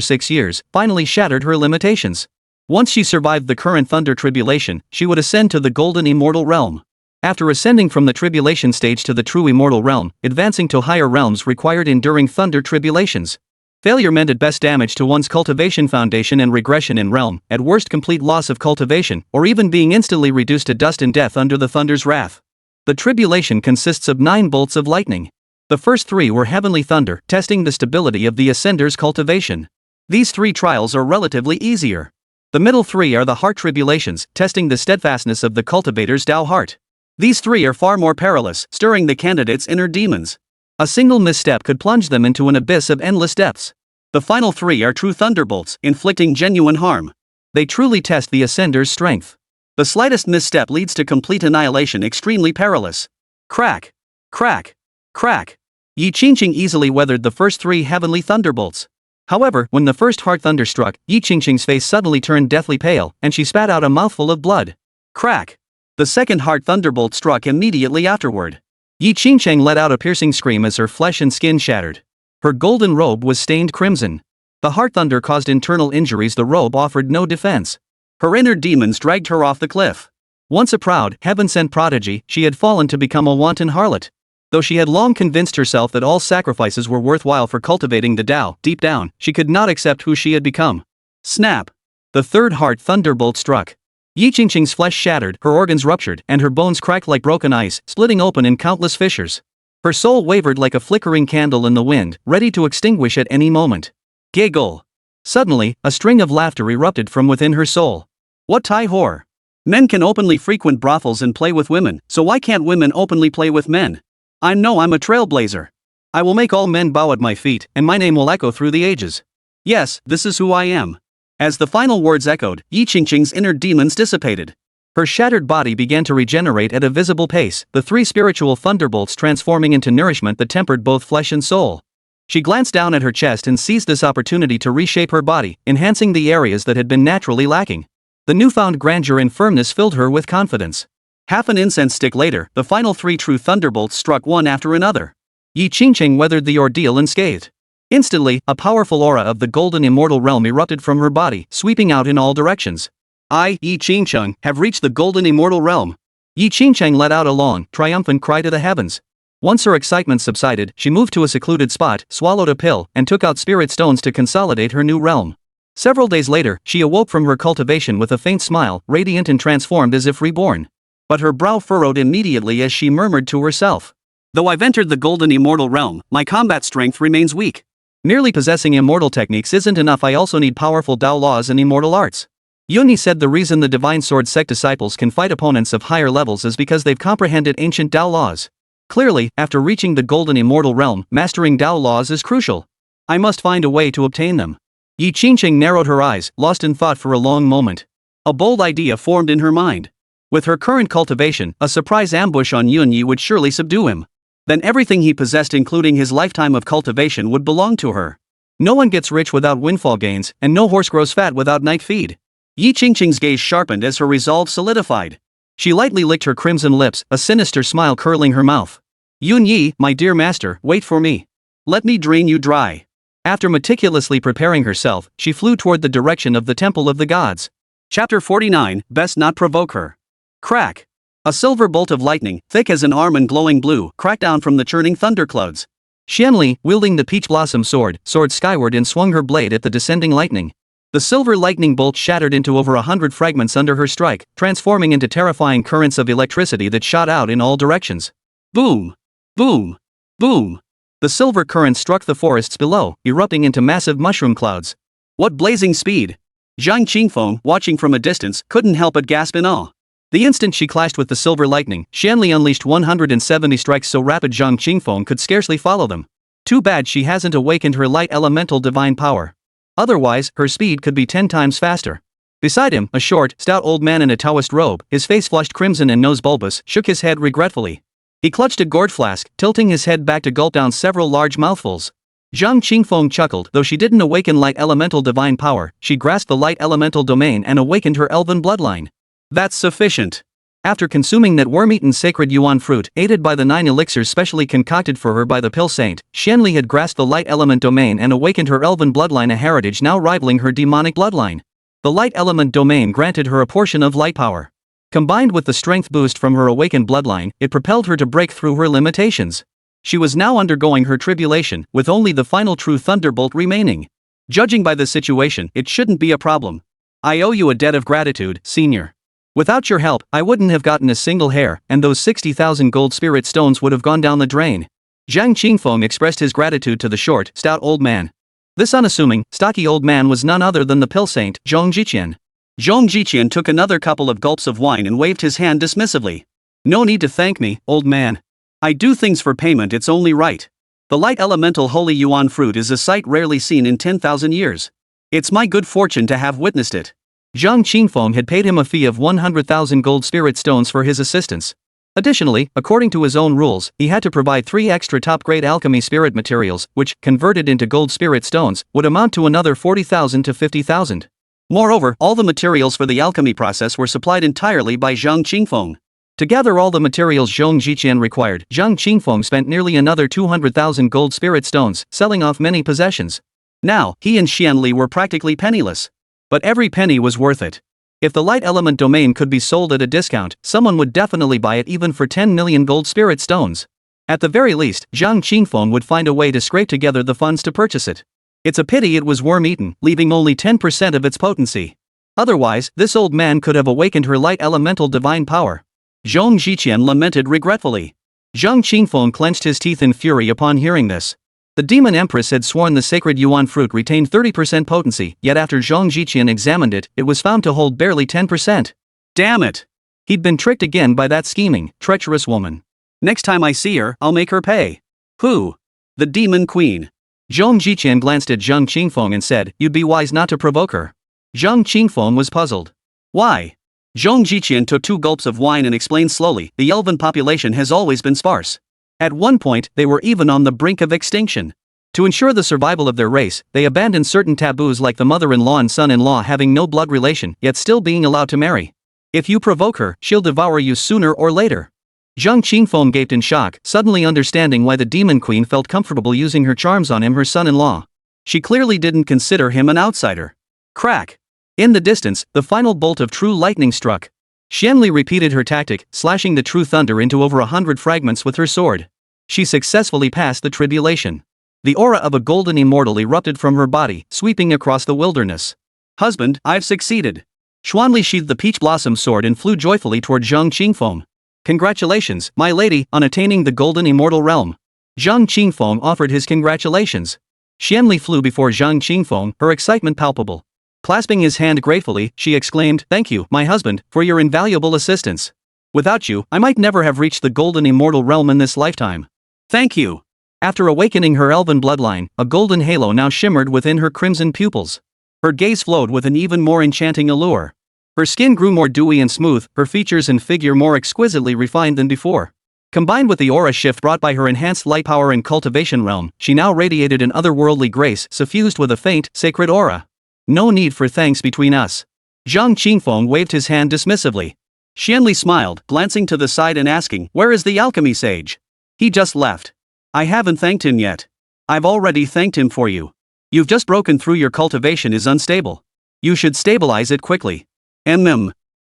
6 years, finally shattered her limitations. Once she survived the current thunder tribulation, she would ascend to the golden immortal realm. After ascending from the tribulation stage to the true immortal realm, advancing to higher realms required enduring thunder tribulations. Failure meant at best damage to one's cultivation foundation and regression in realm, at worst complete loss of cultivation, or even being instantly reduced to dust and death under the thunder's wrath. The tribulation consists of 9 bolts of lightning. The first 3 were heavenly thunder, testing the stability of the ascender's cultivation. These 3 trials are relatively easier. The middle 3 are the heart tribulations, testing the steadfastness of the cultivator's Tao heart. These 3 are far more perilous, stirring the candidate's inner demons. A single misstep could plunge them into an abyss of endless depths. The final 3 are true thunderbolts, inflicting genuine harm. They truly test the ascender's strength. The slightest misstep leads to complete annihilation, extremely perilous. Crack! Crack! Crack! Yi Qingfeng easily weathered the first 3 heavenly thunderbolts. However, when the first heart thunder struck, Yi Qingfeng's face suddenly turned deathly pale, and she spat out a mouthful of blood. Crack! The second heart thunderbolt struck immediately afterward. Yi Qingfeng let out a piercing scream as her flesh and skin shattered. Her golden robe was stained crimson. The heart thunder caused internal injuries. The robe offered no defense. Her inner demons dragged her off the cliff. Once a proud, heaven-sent prodigy, she had fallen to become a wanton harlot. Though she had long convinced herself that all sacrifices were worthwhile for cultivating the Tao, deep down, she could not accept who she had become. Snap! The third heart thunderbolt struck. Yi Qingfeng's flesh shattered, her organs ruptured, and her bones cracked like broken ice, splitting open in countless fissures. Her soul wavered like a flickering candle in the wind, ready to extinguish at any moment. Giggle! Suddenly, a string of laughter erupted from within her soul. What Tai whore! Men can openly frequent brothels and play with women, so why can't women openly play with men? I'm a trailblazer. I will make all men bow at my feet, and my name will echo through the ages. Yes, this is who I am. As the final words echoed, Yi Qingfeng's inner demons dissipated. Her shattered body began to regenerate at a visible pace, the 3 spiritual thunderbolts transforming into nourishment that tempered both flesh and soul. She glanced down at her chest and seized this opportunity to reshape her body, enhancing the areas that had been naturally lacking. The newfound grandeur and firmness filled her with confidence. Half an incense stick later, the final 3 true thunderbolts struck one after another. Yi Qingfeng weathered the ordeal unscathed. Instantly, a powerful aura of the golden immortal realm erupted from her body, sweeping out in all directions. I, Yi Qingfeng, have reached the golden immortal realm. Yi Qingfeng let out a long, triumphant cry to the heavens. Once her excitement subsided, she moved to a secluded spot, swallowed a pill, and took out spirit stones to consolidate her new realm. Several days later, she awoke from her cultivation with a faint smile, radiant and transformed as if reborn. But her brow furrowed immediately as she murmured to herself. Though I've entered the golden immortal realm, my combat strength remains weak. Merely possessing immortal techniques isn't enough. I also need powerful Tao laws and immortal arts. Xuanli said the reason the Divine Sword sect disciples can fight opponents of higher levels is because they've comprehended ancient Tao laws. Clearly, after reaching the golden immortal realm, mastering Tao laws is crucial. I must find a way to obtain them. Yi Qingfeng narrowed her eyes, lost in thought for a long moment. A bold idea formed in her mind. With her current cultivation, a surprise ambush on Xuanli would surely subdue him. Then everything he possessed, including his lifetime of cultivation, would belong to her. No one gets rich without windfall gains, and no horse grows fat without night feed. Yi Qingfeng's gaze sharpened as her resolve solidified. She lightly licked her crimson lips, a sinister smile curling her mouth. Xuanli, my dear master, wait for me. Let me drain you dry. After meticulously preparing herself, she flew toward the direction of the Temple of the Gods. Chapter 49, Best Not Provoke Her. Crack! A silver bolt of lightning, thick as an arm and glowing blue, cracked down from the churning thunderclouds. Xuanli, wielding the peach blossom sword, soared skyward and swung her blade at the descending lightning. The silver lightning bolt shattered into over 100 fragments under her strike, transforming into terrifying currents of electricity that shot out in all directions. Boom! Boom! Boom! The silver current struck the forests below, erupting into massive mushroom clouds. What blazing speed! Zhang Qingfeng, watching from a distance, couldn't help but gasp in awe. The instant she clashed with the silver lightning, Xuanli unleashed 170 strikes so rapid Zhang Qingfeng could scarcely follow them. Too bad she hasn't awakened her light elemental divine power. Otherwise, her speed could be 10 times faster. Beside him, a short, stout old man in a Taoist robe, his face flushed crimson and nose bulbous, shook his head regretfully. He clutched a gourd flask, tilting his head back to gulp down several large mouthfuls. Zhang Qingfeng chuckled. Though she didn't awaken light elemental divine power, she grasped the light elemental domain and awakened her elven bloodline. That's sufficient. After consuming that worm-eaten sacred yuan fruit, aided by the 9 elixirs specially concocted for her by the pill saint, Xuanli had grasped the light element domain and awakened her elven bloodline, a heritage now rivaling her demonic bloodline. The light element domain granted her a portion of light power. Combined with the strength boost from her awakened bloodline, it propelled her to break through her limitations. She was now undergoing her tribulation, with only the final true thunderbolt remaining. Judging by the situation, it shouldn't be a problem. I owe you a debt of gratitude, senior. Without your help, I wouldn't have gotten a single hair, and those 60,000 gold spirit stones would have gone down the drain. Zhang Qingfeng expressed his gratitude to the short, stout old man. This unassuming, stocky old man was none other than the pill saint, Zhang Tianyue. Zhang Tianyue took another couple of gulps of wine and waved his hand dismissively. No need to thank me, old man. I do things for payment, it's only right. The light elemental holy yuan fruit is a sight rarely seen in 10,000 years. It's my good fortune to have witnessed it. Zhang Qingfeng had paid him a fee of 100,000 gold spirit stones for his assistance. Additionally, according to his own rules, he had to provide 3 extra top-grade alchemy spirit materials, which, converted into gold spirit stones, would amount to another 40,000 to 50,000. Moreover, all the materials for the alchemy process were supplied entirely by Zhang Qingfeng. To gather all the materials Zhang Tianyue required, Zhang Qingfeng spent nearly another 200,000 gold spirit stones, selling off many possessions. Now, he and Xuanli were practically penniless. But every penny was worth it. If the light element domain could be sold at a discount, someone would definitely buy it even for 10 million gold spirit stones. At the very least, Zhang Qingfeng would find a way to scrape together the funds to purchase it. It's a pity it was worm-eaten, leaving only 10% of its potency. Otherwise, this old man could have awakened her light elemental divine power. Zhang Tianyue lamented regretfully. Zhang Qingfeng clenched his teeth in fury upon hearing this. The demon empress had sworn the sacred yuan fruit retained 30% potency, yet after Zhang Tianyue examined it, it was found to hold barely 10%. Damn it! He'd been tricked again by that scheming, treacherous woman. Next time I see her, I'll make her pay. Who? The demon queen. Zhang Tianyue glanced at Zhang Qingfeng and said, "You'd be wise not to provoke her." Zhang Qingfeng was puzzled. Why? Zhang Tianyue took 2 gulps of wine and explained slowly, the elven population has always been sparse. At one point, they were even on the brink of extinction. To ensure the survival of their race, they abandoned certain taboos like the mother-in-law and son-in-law having no blood relation, yet still being allowed to marry. If you provoke her, she'll devour you sooner or later. Zhang Qingfeng gaped in shock, suddenly understanding why the demon queen felt comfortable using her charms on him, her son-in-law. She clearly didn't consider him an outsider. Crack! In the distance, the final bolt of true lightning struck. Xuanli repeated her tactic, slashing the true thunder into over 100 fragments with her sword. She successfully passed the tribulation. The aura of a golden immortal erupted from her body, sweeping across the wilderness. Husband, I've succeeded. Xuanli sheathed the peach blossom sword and flew joyfully toward Zhang Qingfeng. Congratulations, my lady, on attaining the golden immortal realm. Zhang Qingfeng offered his congratulations. Xuanli flew before Zhang Qingfeng, her excitement palpable. Clasping his hand gratefully, she exclaimed, "Thank you, my husband, for your invaluable assistance. Without you, I might never have reached the golden immortal realm in this lifetime." Thank you. After awakening her elven bloodline, a golden halo now shimmered within her crimson pupils. Her gaze flowed with an even more enchanting allure. Her skin grew more dewy and smooth, her features and figure more exquisitely refined than before. Combined with the aura shift brought by her enhanced light power and cultivation realm, she now radiated an otherworldly grace suffused with a faint, sacred aura. No need for thanks between us. Zhang Qingfeng waved his hand dismissively. Xuanli smiled, glancing to the side and asking, "Where is the alchemy sage?" "He just left." "I haven't thanked him yet." "I've already thanked him for you. You've just broken through, your cultivation is unstable. You should stabilize it quickly."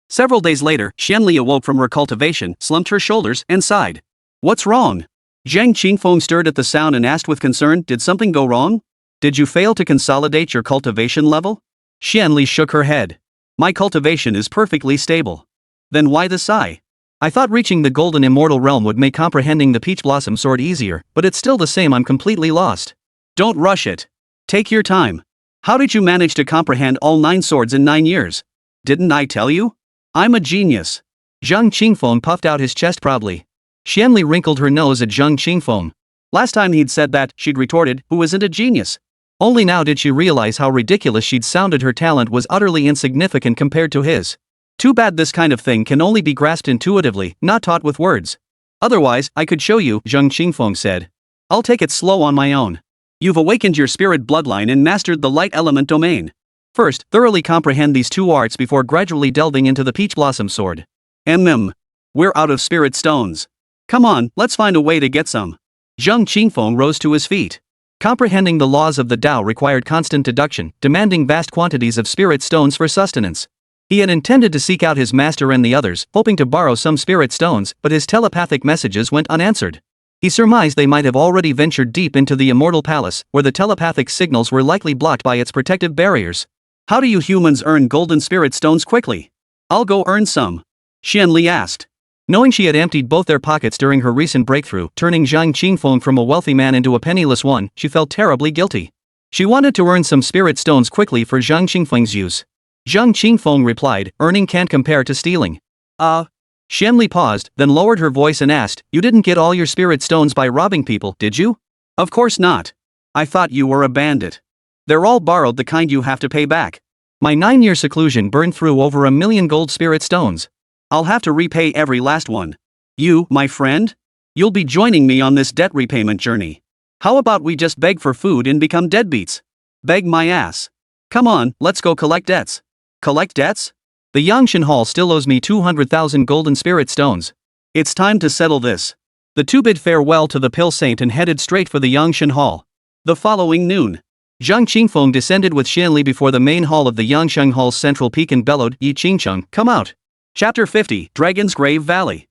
Several days later, Xuanli awoke from her cultivation, slumped her shoulders, and sighed. What's wrong? Zhang Qingfeng stirred at the sound and asked with concern, did something go wrong? Did you fail to consolidate your cultivation level? Xuanli shook her head. My cultivation is perfectly stable. Then why the sigh? I thought reaching the golden immortal realm would make comprehending the peach blossom sword easier, but it's still the same. I'm completely lost. Don't rush it. Take your time. How did you manage to comprehend all 9 swords in 9 years? Didn't I tell you? I'm a genius. Zhang Qingfeng puffed out his chest proudly. Xuanli wrinkled her nose at Zhang Qingfeng. Last time he'd said that, she'd retorted, who isn't a genius? Only now did she realize how ridiculous she'd sounded. Her talent was utterly insignificant compared to his. Too bad this kind of thing can only be grasped intuitively, not taught with words. Otherwise, I could show you, Zhang Qingfeng said. I'll take it slow on my own. You've awakened your spirit bloodline and mastered the light element domain. First, thoroughly comprehend these 2 arts before gradually delving into the peach blossom sword. We're out of spirit stones. Come on, let's find a way to get some. Zhang Qingfeng rose to his feet. Comprehending the laws of the Tao required constant deduction, demanding vast quantities of spirit stones for sustenance. He had intended to seek out his master and the others, hoping to borrow some spirit stones, but his telepathic messages went unanswered. He surmised they might have already ventured deep into the immortal palace, where the telepathic signals were likely blocked by its protective barriers. How do you humans earn golden spirit stones quickly? I'll go earn some. Xuanli asked. Knowing she had emptied both their pockets during her recent breakthrough, turning Zhang Qingfeng from a wealthy man into a penniless one, she felt terribly guilty. She wanted to earn some spirit stones quickly for Zhang Qingfeng's use. Zhang Qingfeng replied, earning can't compare to stealing. Xuanli paused, then lowered her voice and asked, you didn't get all your spirit stones by robbing people, did you? Of course not. I thought you were a bandit. They're all borrowed, the kind you have to pay back. My 9-year seclusion burned through over 1 million gold spirit stones. I'll have to repay every last one. You, my friend? You'll be joining me on this debt repayment journey. How about we just beg for food and become deadbeats? Beg my ass. Come on, let's go collect debts. Collect debts? The Yangshan Hall still owes me 200,000 golden spirit stones. It's time to settle this. The 2 bid farewell to the Pill Saint and headed straight for the Yangshan Hall. The following noon, Zhang Qingfeng descended with Xuanli before the main hall of the Yangshan Hall's central peak and bellowed, Yi Qingcheng, come out. Chapter 50, Dragon's Grave Valley.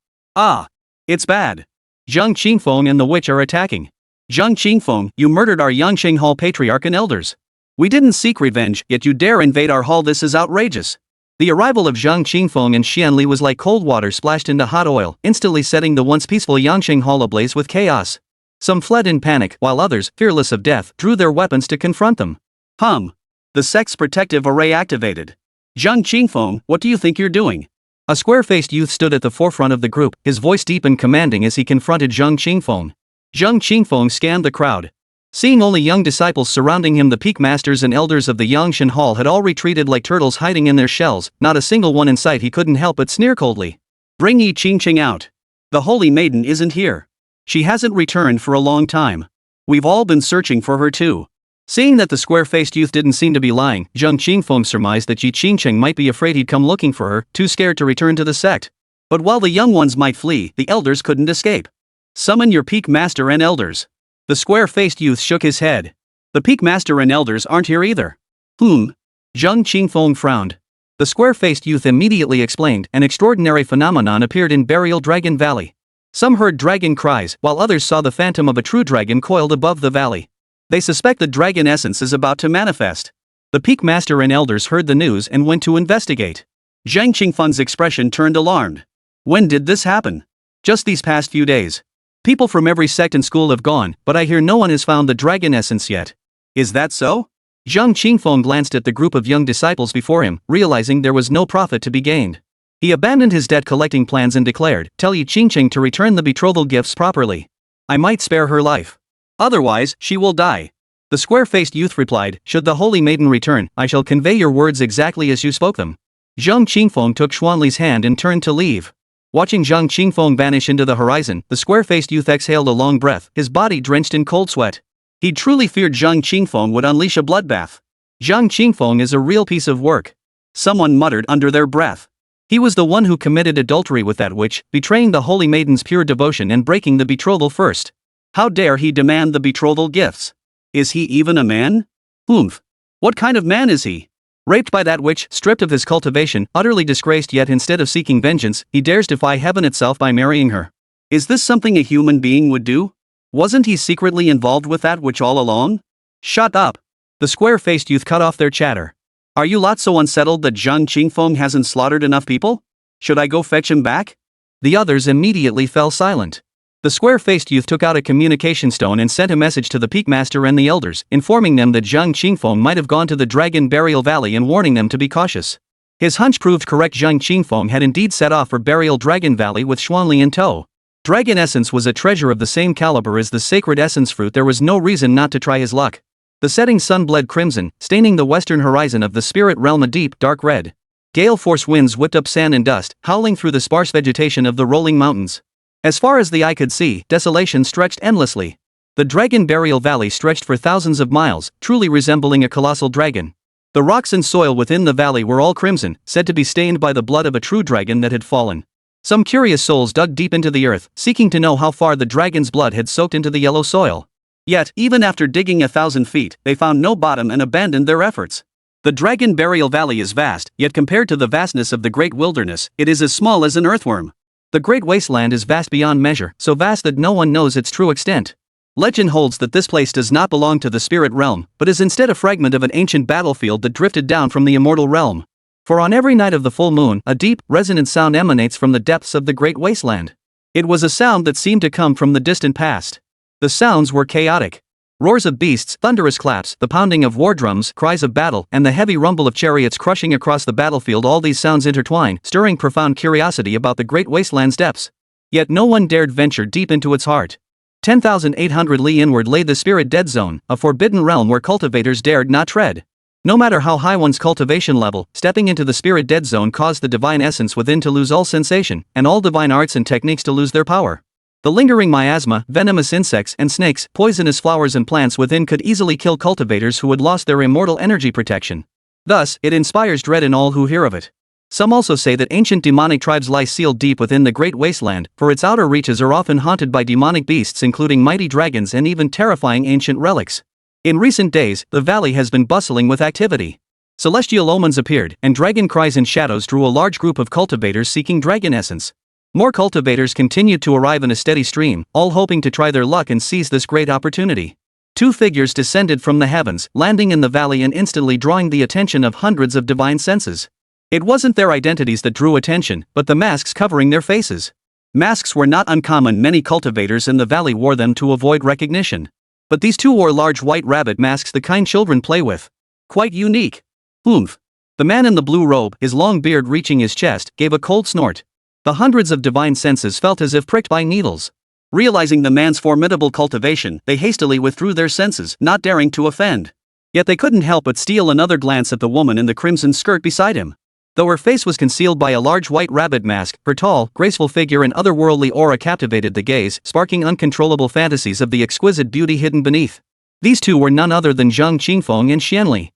It's bad. Zhang Qingfeng and the witch are attacking. Zhang Qingfeng, you murdered our Yangshan Hall patriarch and elders. We didn't seek revenge, yet you dare invade our hall. This is outrageous. The arrival of Zhang Qingfeng and Xuanli was like cold water splashed into hot oil, instantly setting the once peaceful Yangshan Hall ablaze with chaos. Some fled in panic, while others, fearless of death, drew their weapons to confront them. The sect's protective array activated. Zhang Qingfeng, what do you think you're doing? A square-faced youth stood at the forefront of the group, his voice deep and commanding as he confronted Zhang Qingfeng. Zhang Qingfeng scanned the crowd. Seeing only young disciples surrounding him, the peak masters and elders of the Yangshan Hall had all retreated like turtles hiding in their shells, not a single one in sight. He couldn't help but sneer coldly. Bring Yi Qingcheng out. The holy maiden isn't here. She hasn't returned for a long time. We've all been searching for her too. Seeing that the square-faced youth didn't seem to be lying, Zhang Qingfeng surmised that Yi Qingcheng might be afraid he'd come looking for her, too scared to return to the sect. But while the young ones might flee, the elders couldn't escape. Summon your peak master and elders. The square-faced youth shook his head. The peak master and elders aren't here either. Zhang Qingfeng frowned. The square-faced youth immediately explained, an extraordinary phenomenon appeared in Burial Dragon Valley. Some heard dragon cries, while others saw the phantom of a true dragon coiled above the valley. They suspect the dragon essence is about to manifest. The peak master and elders heard the news and went to investigate. Zhang Qingfeng's expression turned alarmed. When did this happen? Just these past few days. People from every sect and school have gone, but I hear no one has found the dragon essence yet. Is that so? Zhang Qingfeng glanced at the group of young disciples before him, realizing there was no profit to be gained. He abandoned his debt-collecting plans and declared, tell Yi Qingcheng to return the betrothal gifts properly. I might spare her life. Otherwise, she will die. The square-faced youth replied, should the holy maiden return, I shall convey your words exactly as you spoke them. Zhang Qingfeng took Xuanli's hand and turned to leave. Watching Zhang Qingfeng vanish into the horizon, the square-faced youth exhaled a long breath, his body drenched in cold sweat. He truly feared Zhang Qingfeng would unleash a bloodbath. Zhang Qingfeng is a real piece of work. Someone muttered under their breath. He was the one who committed adultery with that witch, betraying the holy maiden's pure devotion and breaking the betrothal first. How dare he demand the betrothal gifts? Is he even a man? What kind of man is he? Raped by that witch, stripped of his cultivation, utterly disgraced, yet instead of seeking vengeance, he dares defy heaven itself by marrying her. Is this something a human being would do? Wasn't he secretly involved with that witch all along? Shut up. The square-faced youth cut off their chatter. Are you lot so unsettled that Zhang Qingfeng hasn't slaughtered enough people? Should I go fetch him back? The others immediately fell silent. The square-faced youth took out a communication stone and sent a message to the peak master and the elders, informing them that Zhang Qingfeng might have gone to the Dragon Burial Valley and warning them to be cautious. His hunch proved correct. Zhang Qingfeng had indeed set off for Burial Dragon Valley with Xuanli in tow. Dragon essence was a treasure of the same caliber as the sacred essence fruit. There was no reason not to try his luck. The setting sun bled crimson, staining the western horizon of the spirit realm a deep, dark red. Gale force winds whipped up sand and dust, howling through the sparse vegetation of the rolling mountains. As far as the eye could see, desolation stretched endlessly. The Dragon Burial Valley stretched for thousands of miles, truly resembling a colossal dragon. The rocks and soil within the valley were all crimson, said to be stained by the blood of a true dragon that had fallen. Some curious souls dug deep into the earth, seeking to know how far the dragon's blood had soaked into the yellow soil. Yet, even after digging 1,000 feet, they found no bottom and abandoned their efforts. The Dragon Burial Valley is vast, yet compared to the vastness of the Great Wilderness, it is as small as an earthworm. The Great Wasteland is vast beyond measure, so vast that no one knows its true extent. Legend holds that this place does not belong to the spirit realm, but is instead a fragment of an ancient battlefield that drifted down from the immortal realm. For on every night of the full moon, a deep, resonant sound emanates from the depths of the Great Wasteland. It was a sound that seemed to come from the distant past. The sounds were chaotic. Roars of beasts, thunderous claps, the pounding of war drums, cries of battle, and the heavy rumble of chariots crushing across the battlefield, all these sounds intertwine, stirring profound curiosity about the Great Wasteland's depths. Yet no one dared venture deep into its heart. 10,800 li inward lay the Spirit Dead Zone, a forbidden realm where cultivators dared not tread. No matter how high one's cultivation level, stepping into the Spirit Dead Zone caused the divine essence within to lose all sensation, and all divine arts and techniques to lose their power. The lingering miasma, venomous insects and snakes, poisonous flowers and plants within could easily kill cultivators who had lost their immortal energy protection. Thus, it inspires dread in all who hear of it. Some also say that ancient demonic tribes lie sealed deep within the Great Wasteland, for its outer reaches are often haunted by demonic beasts including mighty dragons and even terrifying ancient relics. In recent days, the valley has been bustling with activity. Celestial omens appeared, and dragon cries and shadows drew a large group of cultivators seeking dragon essence. More cultivators continued to arrive in a steady stream, all hoping to try their luck and seize this great opportunity. Two figures descended from the heavens, landing in the valley and instantly drawing the attention of hundreds of divine senses. It wasn't their identities that drew attention, but the masks covering their faces. Masks were not uncommon. Many cultivators in the valley wore them to avoid recognition. But these two wore large white rabbit masks, the kind children play with. Quite unique. Oomph. The man in the blue robe, his long beard reaching his chest, gave a cold snort. The hundreds of divine senses felt as if pricked by needles. Realizing the man's formidable cultivation, they hastily withdrew their senses, not daring to offend. Yet they couldn't help but steal another glance at the woman in the crimson skirt beside him. Though her face was concealed by a large white rabbit mask, her tall, graceful figure and otherworldly aura captivated the gaze, sparking uncontrollable fantasies of the exquisite beauty hidden beneath. These two were none other than Zhang Qingfeng and Xuanli.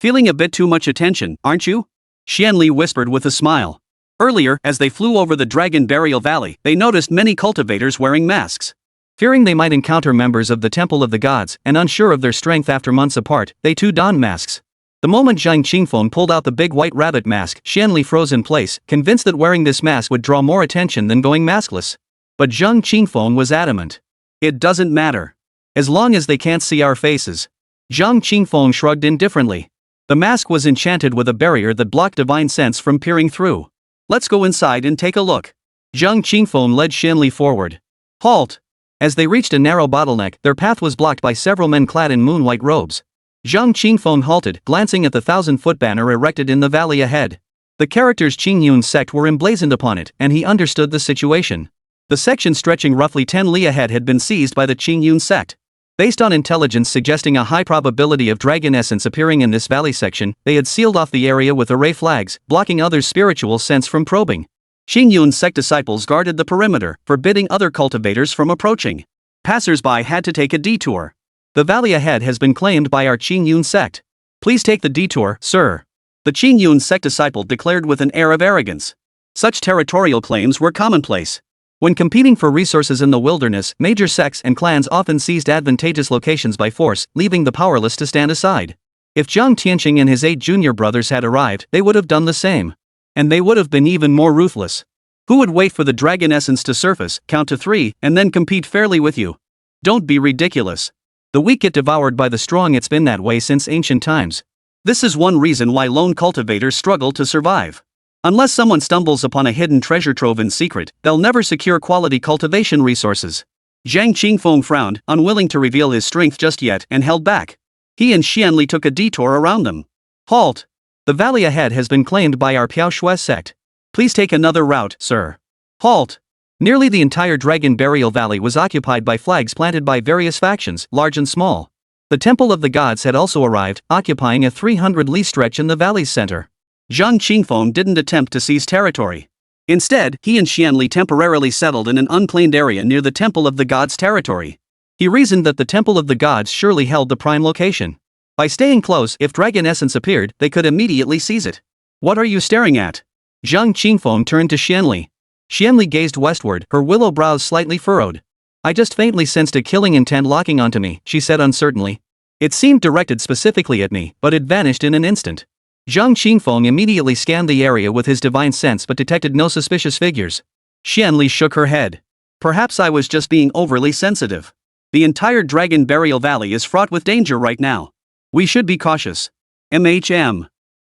Feeling a bit too much attention, aren't you? Xuanli whispered with a smile. Earlier, as they flew over the Dragon Burial Valley, they noticed many cultivators wearing masks. Fearing they might encounter members of the Temple of the Gods, and unsure of their strength after months apart, they too donned masks. The moment Zhang Qingfeng pulled out the big white rabbit mask, Xuanli froze in place, convinced that wearing this mask would draw more attention than going maskless. But Zhang Qingfeng was adamant. It doesn't matter. As long as they can't see our faces. Zhang Qingfeng shrugged indifferently. The mask was enchanted with a barrier that blocked divine sense from peering through. Let's go inside and take a look. Zhang Qingfeng led Xuanli forward. Halt! As they reached a narrow bottleneck, their path was blocked by several men clad in moon-white robes. Zhang Qingfeng halted, glancing at the 1,000-foot banner erected in the valley ahead. The characters Qingyun's sect were emblazoned upon it, and he understood the situation. The section stretching roughly 10 li ahead had been seized by the Qingyun sect. Based on intelligence suggesting a high probability of dragon essence appearing in this valley section, they had sealed off the area with array flags, blocking others' spiritual sense from probing. Qingyun's sect disciples guarded the perimeter, forbidding other cultivators from approaching. Passers-by had to take a detour. The valley ahead has been claimed by our Qingyun sect. Please take the detour, sir. The Qingyun sect disciple declared with an air of arrogance. Such territorial claims were commonplace. When competing for resources in the wilderness, major sects and clans often seized advantageous locations by force, leaving the powerless to stand aside. If Zhang Tianyue and his 8 junior brothers had arrived, they would have done the same. And they would have been even more ruthless. Who would wait for the dragon essence to surface, count to 3, and then compete fairly with you? Don't be ridiculous. The weak get devoured by the strong. It's been that way since ancient times. This is one reason why lone cultivators struggle to survive. Unless someone stumbles upon a hidden treasure trove in secret, they'll never secure quality cultivation resources. Zhang Qingfeng frowned, unwilling to reveal his strength just yet, and held back. He and Xuanli took a detour around them. Halt! The valley ahead has been claimed by our Piao sect. Please take another route, sir. Halt! Nearly the entire Dragon Burial Valley was occupied by flags planted by various factions, large and small. The Temple of the Gods had also arrived, occupying a 300-li stretch in the valley's center. Zhang Qingfeng didn't attempt to seize territory. Instead, he and Xuanli temporarily settled in an unclaimed area near the Temple of the Gods' territory. He reasoned that the Temple of the Gods surely held the prime location. By staying close, if dragon essence appeared, they could immediately seize it. What are you staring at? Zhang Qingfeng turned to Xuanli. Xuanli gazed westward, her willow brows slightly furrowed. I just faintly sensed a killing intent locking onto me, she said uncertainly. It seemed directed specifically at me, but it vanished in an instant. Zhang Qingfeng immediately scanned the area with his divine sense but detected no suspicious figures. Xuanli shook her head. Perhaps I was just being overly sensitive. The entire Dragon Burial Valley is fraught with danger right now. We should be cautious.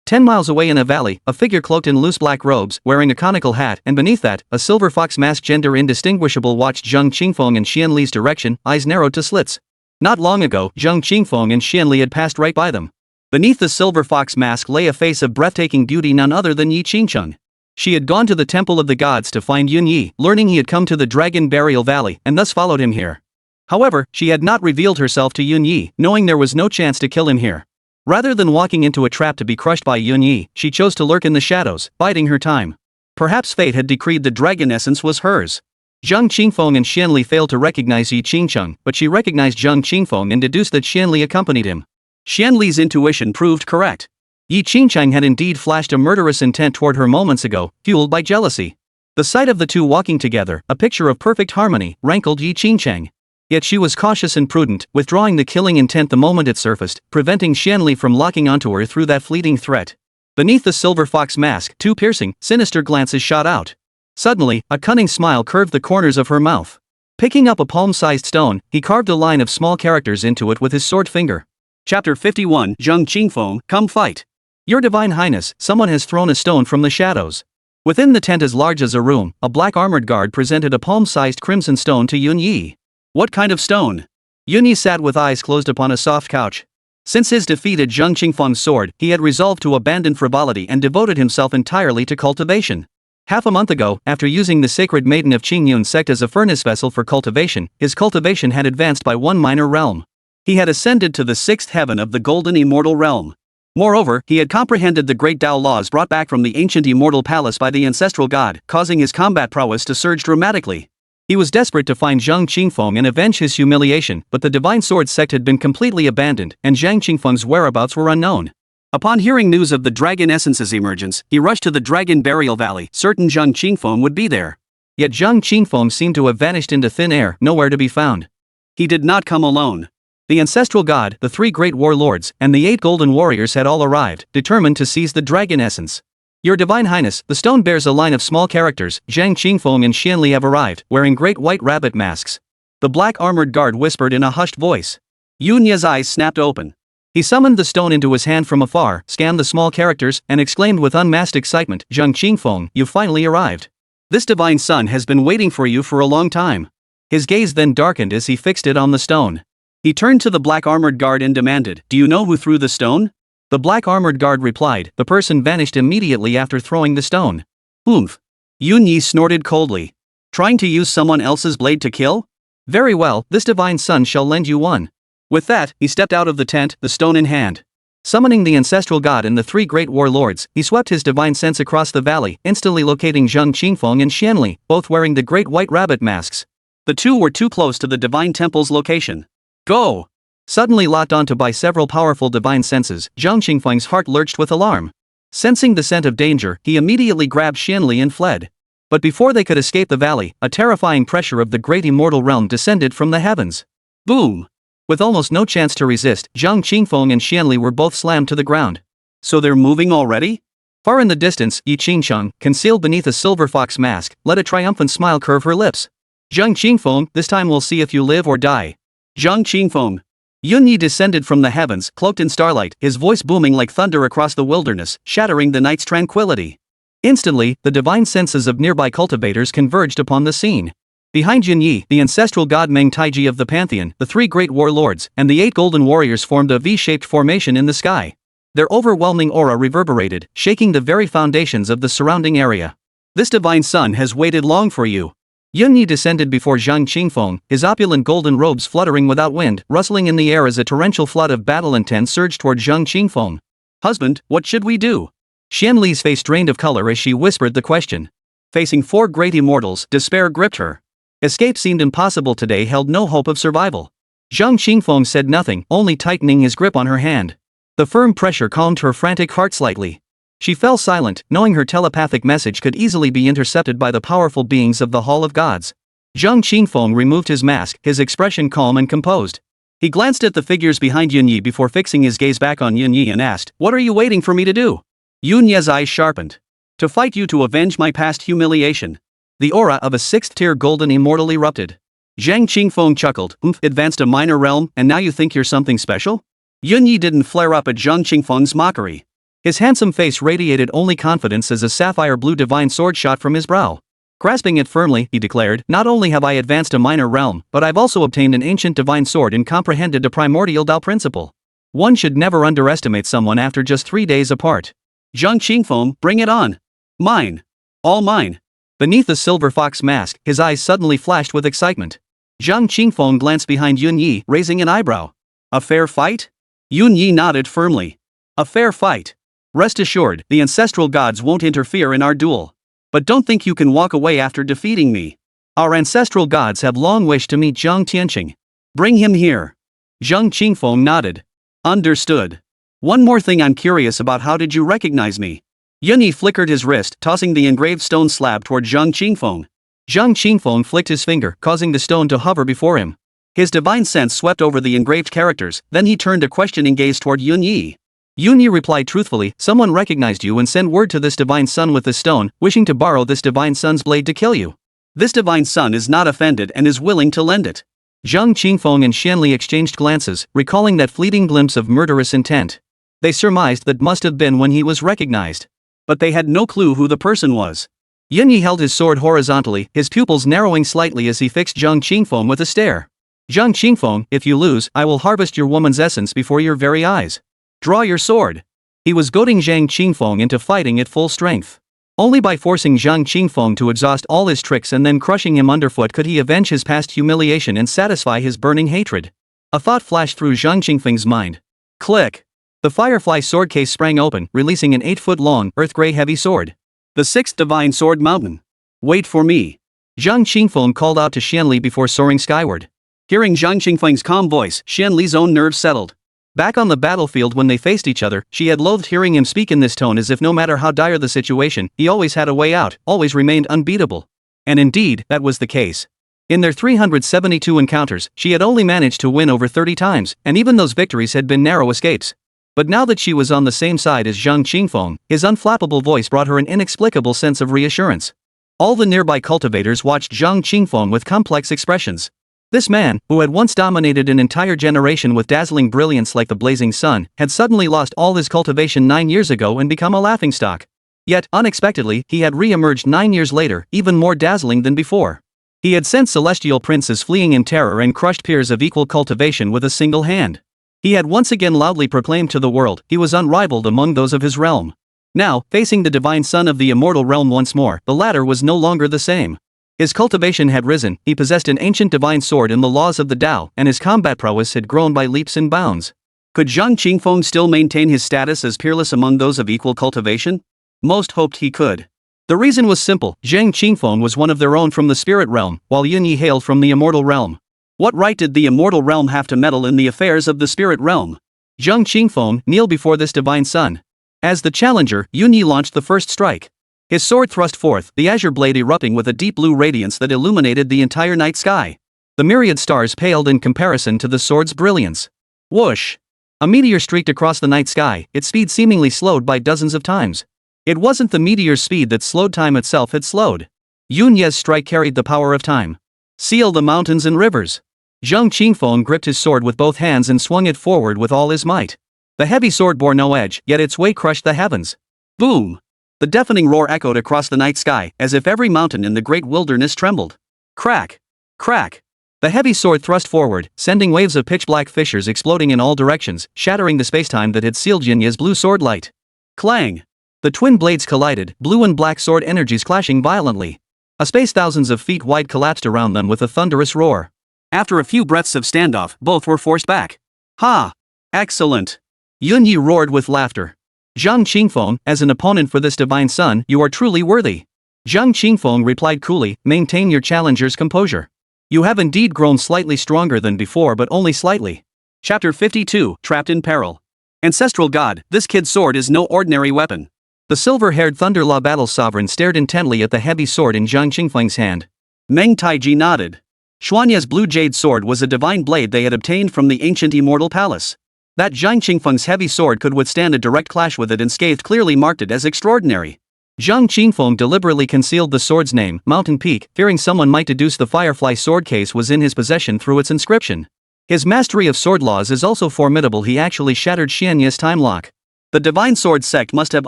10 miles away in a valley, a figure cloaked in loose black robes, wearing a conical hat, and beneath that, a silver fox mask gender indistinguishable watched Zhang Qingfeng in Xuanli's direction, eyes narrowed to slits. Not long ago, Zhang Qingfeng and Xuanli had passed right by them. Beneath the silver fox mask lay a face of breathtaking beauty, none other than Yi Qingcheng. She had gone to the Temple of the Gods to find Yun Yi, learning he had come to the Dragon Burial Valley, and thus followed him here. However, she had not revealed herself to Yun Yi, knowing there was no chance to kill him here. Rather than walking into a trap to be crushed by Yun Yi, she chose to lurk in the shadows, biding her time. Perhaps fate had decreed the dragon essence was hers. Zhang Qingfeng and Xuanli failed to recognize Yi Qingcheng, but she recognized Zhang Qingfeng and deduced that Xuanli accompanied him. Xuanli's intuition proved correct. Yi Qingcheng had indeed flashed a murderous intent toward her moments ago, fueled by jealousy. The sight of the two walking together, a picture of perfect harmony, rankled Yi Qingcheng. Yet she was cautious and prudent, withdrawing the killing intent the moment it surfaced, preventing Xuanli from locking onto her through that fleeting threat. Beneath the silver fox mask, 2 piercing, sinister glances shot out. Suddenly, a cunning smile curved the corners of her mouth. Picking up a palm-sized stone, he carved a line of small characters into it with his sword finger. Chapter 51, Zhang Qingfeng, come fight. Your Divine Highness, someone has thrown a stone from the shadows. Within the tent as large as a room, a black armored guard presented a palm-sized crimson stone to Yun Yi. What kind of stone? Yun Yi sat with eyes closed upon a soft couch. Since his defeat at Zhang Qingfeng's sword, he had resolved to abandon frivolity and devoted himself entirely to cultivation. Half a month ago, after using the sacred maiden of Qingyun sect as a furnace vessel for cultivation, his cultivation had advanced by 1 minor realm. He had ascended to the 6th heaven of the golden immortal realm. Moreover, he had comprehended the great Tao laws brought back from the ancient immortal palace by the ancestral god, causing his combat prowess to surge dramatically. He was desperate to find Zhang Qingfeng and avenge his humiliation, but the Divine Sword sect had been completely abandoned, and Zhang Qingfeng's whereabouts were unknown. Upon hearing news of the dragon essence's emergence, he rushed to the Dragon Burial Valley, certain Zhang Qingfeng would be there. Yet Zhang Qingfeng seemed to have vanished into thin air, nowhere to be found. He did not come alone. The ancestral god, the 3 great warlords, and the 8 golden warriors had all arrived, determined to seize the dragon essence. Your Divine Highness, the stone bears a line of small characters. Zhang Qingfeng and Xuanli have arrived, wearing great white rabbit masks. The black armored guard whispered in a hushed voice. Yun Yi's eyes snapped open. He summoned the stone into his hand from afar, scanned the small characters, and exclaimed with unmasked excitement, Zhang Qingfeng, you've finally arrived. This divine son has been waiting for you for a long time. His gaze then darkened as he fixed it on the stone. He turned to the black armored guard and demanded, do you know who threw the stone? The black armored guard replied, the person vanished immediately after throwing the stone. Oomph. Yun Yi snorted coldly. Trying to use someone else's blade to kill? Very well, this divine son shall lend you one. With that, he stepped out of the tent, the stone in hand. Summoning the ancestral god and the 3 great warlords, he swept his divine sense across the valley, instantly locating Zhang Qingfeng and Xuanli, both wearing the great white rabbit masks. The two were too close to the divine temple's location. Go! Suddenly locked onto by several powerful divine senses, Zhang Qingfeng's heart lurched with alarm. Sensing the scent of danger, he immediately grabbed Xuanli and fled. But before they could escape the valley, a terrifying pressure of the great immortal realm descended from the heavens. Boom! With almost no chance to resist, Zhang Qingfeng and Xuanli were both slammed to the ground. So they're moving already? Far in the distance, Yi Qingsheng, concealed beneath a silver fox mask, let a triumphant smile curve her lips. Zhang Qingfeng, this time we'll see if you live or die. Zhang Qingfeng. Yunyi descended from the heavens, cloaked in starlight, his voice booming like thunder across the wilderness, shattering the night's tranquility. Instantly, the divine senses of nearby cultivators converged upon the scene. Behind Yunyi, the ancestral god Meng Taiji of the Pantheon, the three great warlords, and the 8 golden warriors formed a V-shaped formation in the sky. Their overwhelming aura reverberated, shaking the very foundations of the surrounding area. This divine son has waited long for you. Yunyi descended before Zhang Qingfeng, his opulent golden robes fluttering without wind, rustling in the air as a torrential flood of battle intent surged toward Zhang Qingfeng. Husband, what should we do? Xuanli's face drained of color as she whispered the question. Facing 4 great immortals, despair gripped her. Escape seemed impossible today, held no hope of survival. Zhang Qingfeng said nothing, only tightening his grip on her hand. The firm pressure calmed her frantic heart slightly. She fell silent, knowing her telepathic message could easily be intercepted by the powerful beings of the Hall of Gods. Zhang Qingfeng removed his mask, his expression calm and composed. He glanced at the figures behind Yunyi before fixing his gaze back on Yunyi and asked, "What are you waiting for me to do?" Yunyi's eyes sharpened. "To fight you to avenge my past humiliation." The aura of a 6th-tier golden immortal erupted. Zhang Qingfeng chuckled, advanced a minor realm, and now you think you're something special? Yunyi didn't flare up at Zhang Qingfeng's mockery. His handsome face radiated only confidence as a sapphire-blue divine sword shot from his brow. Grasping it firmly, he declared, "Not only have I advanced a minor realm, but I've also obtained an ancient divine sword and comprehended a primordial Tao principle. One should never underestimate someone after just 3 days apart." Zhang Qingfeng, bring it on. Mine. All mine. Beneath the silver fox mask, his eyes suddenly flashed with excitement. Zhang Qingfeng glanced behind Yunyi, raising an eyebrow. A fair fight? Yunyi nodded firmly. A fair fight. Rest assured, the ancestral gods won't interfere in our duel. But don't think you can walk away after defeating me. Our ancestral gods have long wished to meet Zhang Tianyue. Bring him here. Zhang Qingfeng nodded. Understood. One more thing, I'm curious about, how did you recognize me? Yunyi flickered his wrist, tossing the engraved stone slab toward Zhang Qingfeng. Zhang Qingfeng flicked his finger, causing the stone to hover before him. His divine sense swept over the engraved characters, then he turned a questioning gaze toward Yunyi. Yunyi replied truthfully, "Someone recognized you and sent word to this divine son with this stone, wishing to borrow this divine son's blade to kill you. This divine son is not offended and is willing to lend it." Zhang Qingfeng and Xuanli exchanged glances, recalling that fleeting glimpse of murderous intent. They surmised that must have been when he was recognized. But they had no clue who the person was. Yunyi held his sword horizontally, his pupils narrowing slightly as he fixed Zhang Qingfeng with a stare. "Zhang Qingfeng, if you lose, I will harvest your woman's essence before your very eyes. Draw your sword." He was goading Zhang Qingfeng into fighting at full strength. Only by forcing Zhang Qingfeng to exhaust all his tricks and then crushing him underfoot could he avenge his past humiliation and satisfy his burning hatred. A thought flashed through Zhang Qingfeng's mind. Click! The firefly sword case sprang open, releasing an 8-foot-long, earth-gray heavy sword. The 6th divine sword mountain. Wait for me. Zhang Qingfeng called out to Xuanli before soaring skyward. Hearing Zhang Qingfeng's calm voice, Xuanli's own nerves settled. Back on the battlefield when they faced each other, she had loathed hearing him speak in this tone, as if no matter how dire the situation, he always had a way out, always remained unbeatable. And indeed, that was the case. In their 372 encounters, she had only managed to win over 30 times, and even those victories had been narrow escapes. But now that she was on the same side as Zhang Qingfeng, his unflappable voice brought her an inexplicable sense of reassurance. All the nearby cultivators watched Zhang Qingfeng with complex expressions. This man, who had once dominated an entire generation with dazzling brilliance like the blazing sun, had suddenly lost all his cultivation 9 years ago and become a laughingstock. Yet, unexpectedly, he had re-emerged 9 years later, even more dazzling than before. He had sent celestial princes fleeing in terror and crushed peers of equal cultivation with a single hand. He had once again loudly proclaimed to the world he was unrivaled among those of his realm. Now, facing the divine son of the immortal realm once more, the latter was no longer the same. His cultivation had risen, he possessed an ancient divine sword and the laws of the Tao, and his combat prowess had grown by leaps and bounds. Could Zhang Qingfeng still maintain his status as peerless among those of equal cultivation? Most hoped he could. The reason was simple: Zhang Qingfeng was one of their own from the spirit realm, while Yunyi hailed from the immortal realm. What right did the immortal realm have to meddle in the affairs of the spirit realm? Zhang Qingfeng, kneel before this divine son. As the challenger, Yunyi launched the first strike. His sword thrust forth, the azure blade erupting with a deep blue radiance that illuminated the entire night sky. The myriad stars paled in comparison to the sword's brilliance. Whoosh! A meteor streaked across the night sky, its speed seemingly slowed by dozens of times. It wasn't the meteor's speed that slowed, time itself had slowed. Yunye's strike carried the power of time. Seal the mountains and rivers. Zhang Qingfeng gripped his sword with both hands and swung it forward with all his might. The heavy sword bore no edge, yet its weight crushed the heavens. Boom! The deafening roar echoed across the night sky, as if every mountain in the great wilderness trembled. Crack! Crack! The heavy sword thrust forward, sending waves of pitch-black fissures exploding in all directions, shattering the spacetime that had sealed Yunye's blue sword light. Clang! The twin blades collided, blue and black sword energies clashing violently. A space thousands of feet wide collapsed around them with a thunderous roar. After a few breaths of standoff, both were forced back. Ha! Excellent! Yunyi roared with laughter. Zhang Qingfeng, as an opponent for this divine son, you are truly worthy. Zhang Qingfeng replied coolly, maintain your challenger's composure. You have indeed grown slightly stronger than before, but only slightly. Chapter 52, Trapped in Peril. Ancestral God, this kid's sword is no ordinary weapon. The silver-haired Thunderlaw battle sovereign stared intently at the heavy sword in Zhang Qingfeng's hand. Meng Taiji nodded. Xuanli's blue jade sword was a divine blade they had obtained from the ancient immortal palace. That Zhang Qingfeng's heavy sword could withstand a direct clash with it unscathed clearly marked it as extraordinary. Zhang Qingfeng deliberately concealed the sword's name, Mountain Peak, fearing someone might deduce the Firefly sword case was in his possession through its inscription. His mastery of sword laws is also formidable. He actually shattered Xianye's time lock. The divine sword sect must have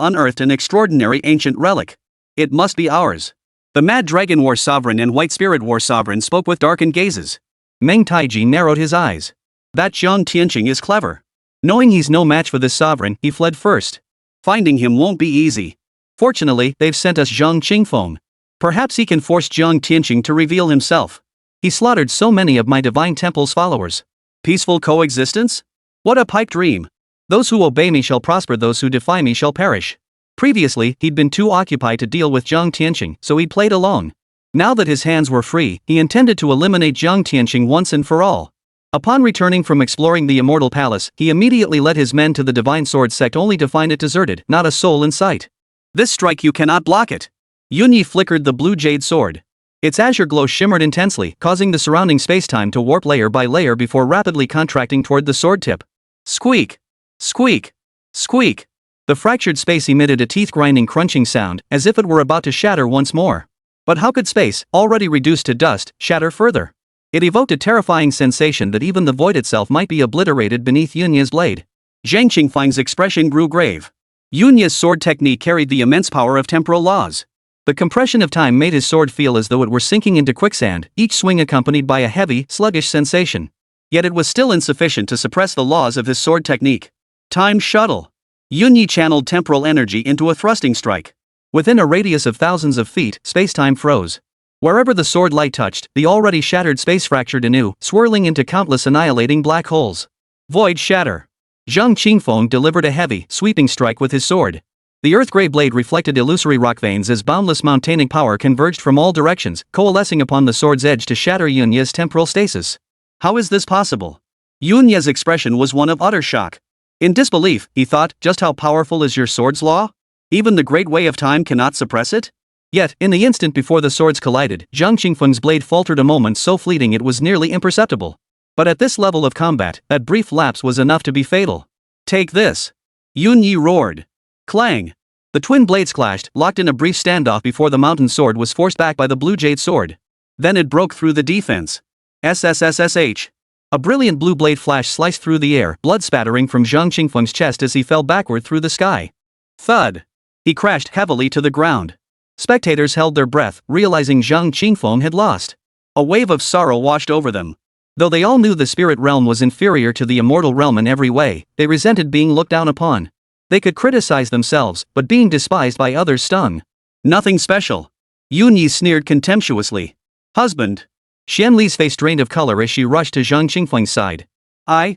unearthed an extraordinary ancient relic. It must be ours. The Mad Dragon War Sovereign and White Spirit War Sovereign spoke with darkened gazes. Meng Taiji narrowed his eyes. That Zhang Tianyue is clever. Knowing he's no match for this sovereign, he fled first. Finding him won't be easy. Fortunately, they've sent us Zhang Qingfeng. Perhaps he can force Zhang Tianyue to reveal himself. He slaughtered so many of my divine temple's followers. Peaceful coexistence? What a pipe dream. Those who obey me shall prosper, those who defy me shall perish. Previously, he'd been too occupied to deal with Zhang Tianyue, so he'd played along. Now that his hands were free, he intended to eliminate Zhang Tianyue once and for all. Upon returning from exploring the Immortal Palace, he immediately led his men to the Divine Sword Sect only to find it deserted, not a soul in sight. This strike, you cannot block it. Yunyi flickered the blue jade sword. Its azure glow shimmered intensely, causing the surrounding spacetime to warp layer by layer before rapidly contracting toward the sword tip. Squeak! Squeak! Squeak! The fractured space emitted a teeth-grinding crunching sound, as if it were about to shatter once more. But how could space, already reduced to dust, shatter further? It evoked a terrifying sensation that even the void itself might be obliterated beneath Yunye's blade. Zhang Qingfeng's expression grew grave. Yunye's sword technique carried the immense power of temporal laws. The compression of time made his sword feel as though it were sinking into quicksand, each swing accompanied by a heavy, sluggish sensation. Yet it was still insufficient to suppress the laws of his sword technique. Time shuttle. Yunyi channeled temporal energy into a thrusting strike. Within a radius of thousands of feet, spacetime froze. Wherever the sword light touched, the already shattered space fractured anew, swirling into countless annihilating black holes. Void shatter. Zhang Qingfeng delivered a heavy, sweeping strike with his sword. The earth-gray blade reflected illusory rock veins as boundless mountainic power converged from all directions, coalescing upon the sword's edge to shatter Yunye's temporal stasis. How is this possible? Yunye's expression was one of utter shock. In disbelief, he thought, just how powerful is your sword's law? Even the great way of time cannot suppress it? Yet, in the instant before the swords collided, Zhang Qingfeng's blade faltered a moment so fleeting it was nearly imperceptible. But at this level of combat, that brief lapse was enough to be fatal. Take this! Yunyi roared. Clang! The twin blades clashed, locked in a brief standoff before the mountain sword was forced back by the blue jade sword. Then it broke through the defense. SSSSH. A brilliant blue blade flash sliced through the air, blood spattering from Zhang Qingfeng's chest as he fell backward through the sky. Thud! He crashed heavily to the ground. Spectators held their breath, realizing Zhang Qingfeng had lost. A wave of sorrow washed over them. Though they all knew the spirit realm was inferior to the immortal realm in every way, they resented being looked down upon. They could criticize themselves, but being despised by others stung. Nothing special. Yunyi sneered contemptuously. Husband. Xuanli's face drained of color as she rushed to Zhang Qingfeng's side.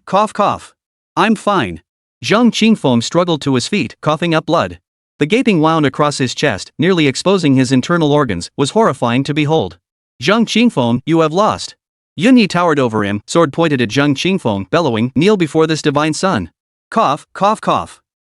Cough. I'm fine. Zhang Qingfeng struggled to his feet, coughing up blood. The gaping wound across his chest, nearly exposing his internal organs, was horrifying to behold. Zhang Qingfeng, you have lost. Yunyi towered over him, sword pointed at Zhang Qingfeng, bellowing, kneel before this divine son. Cough.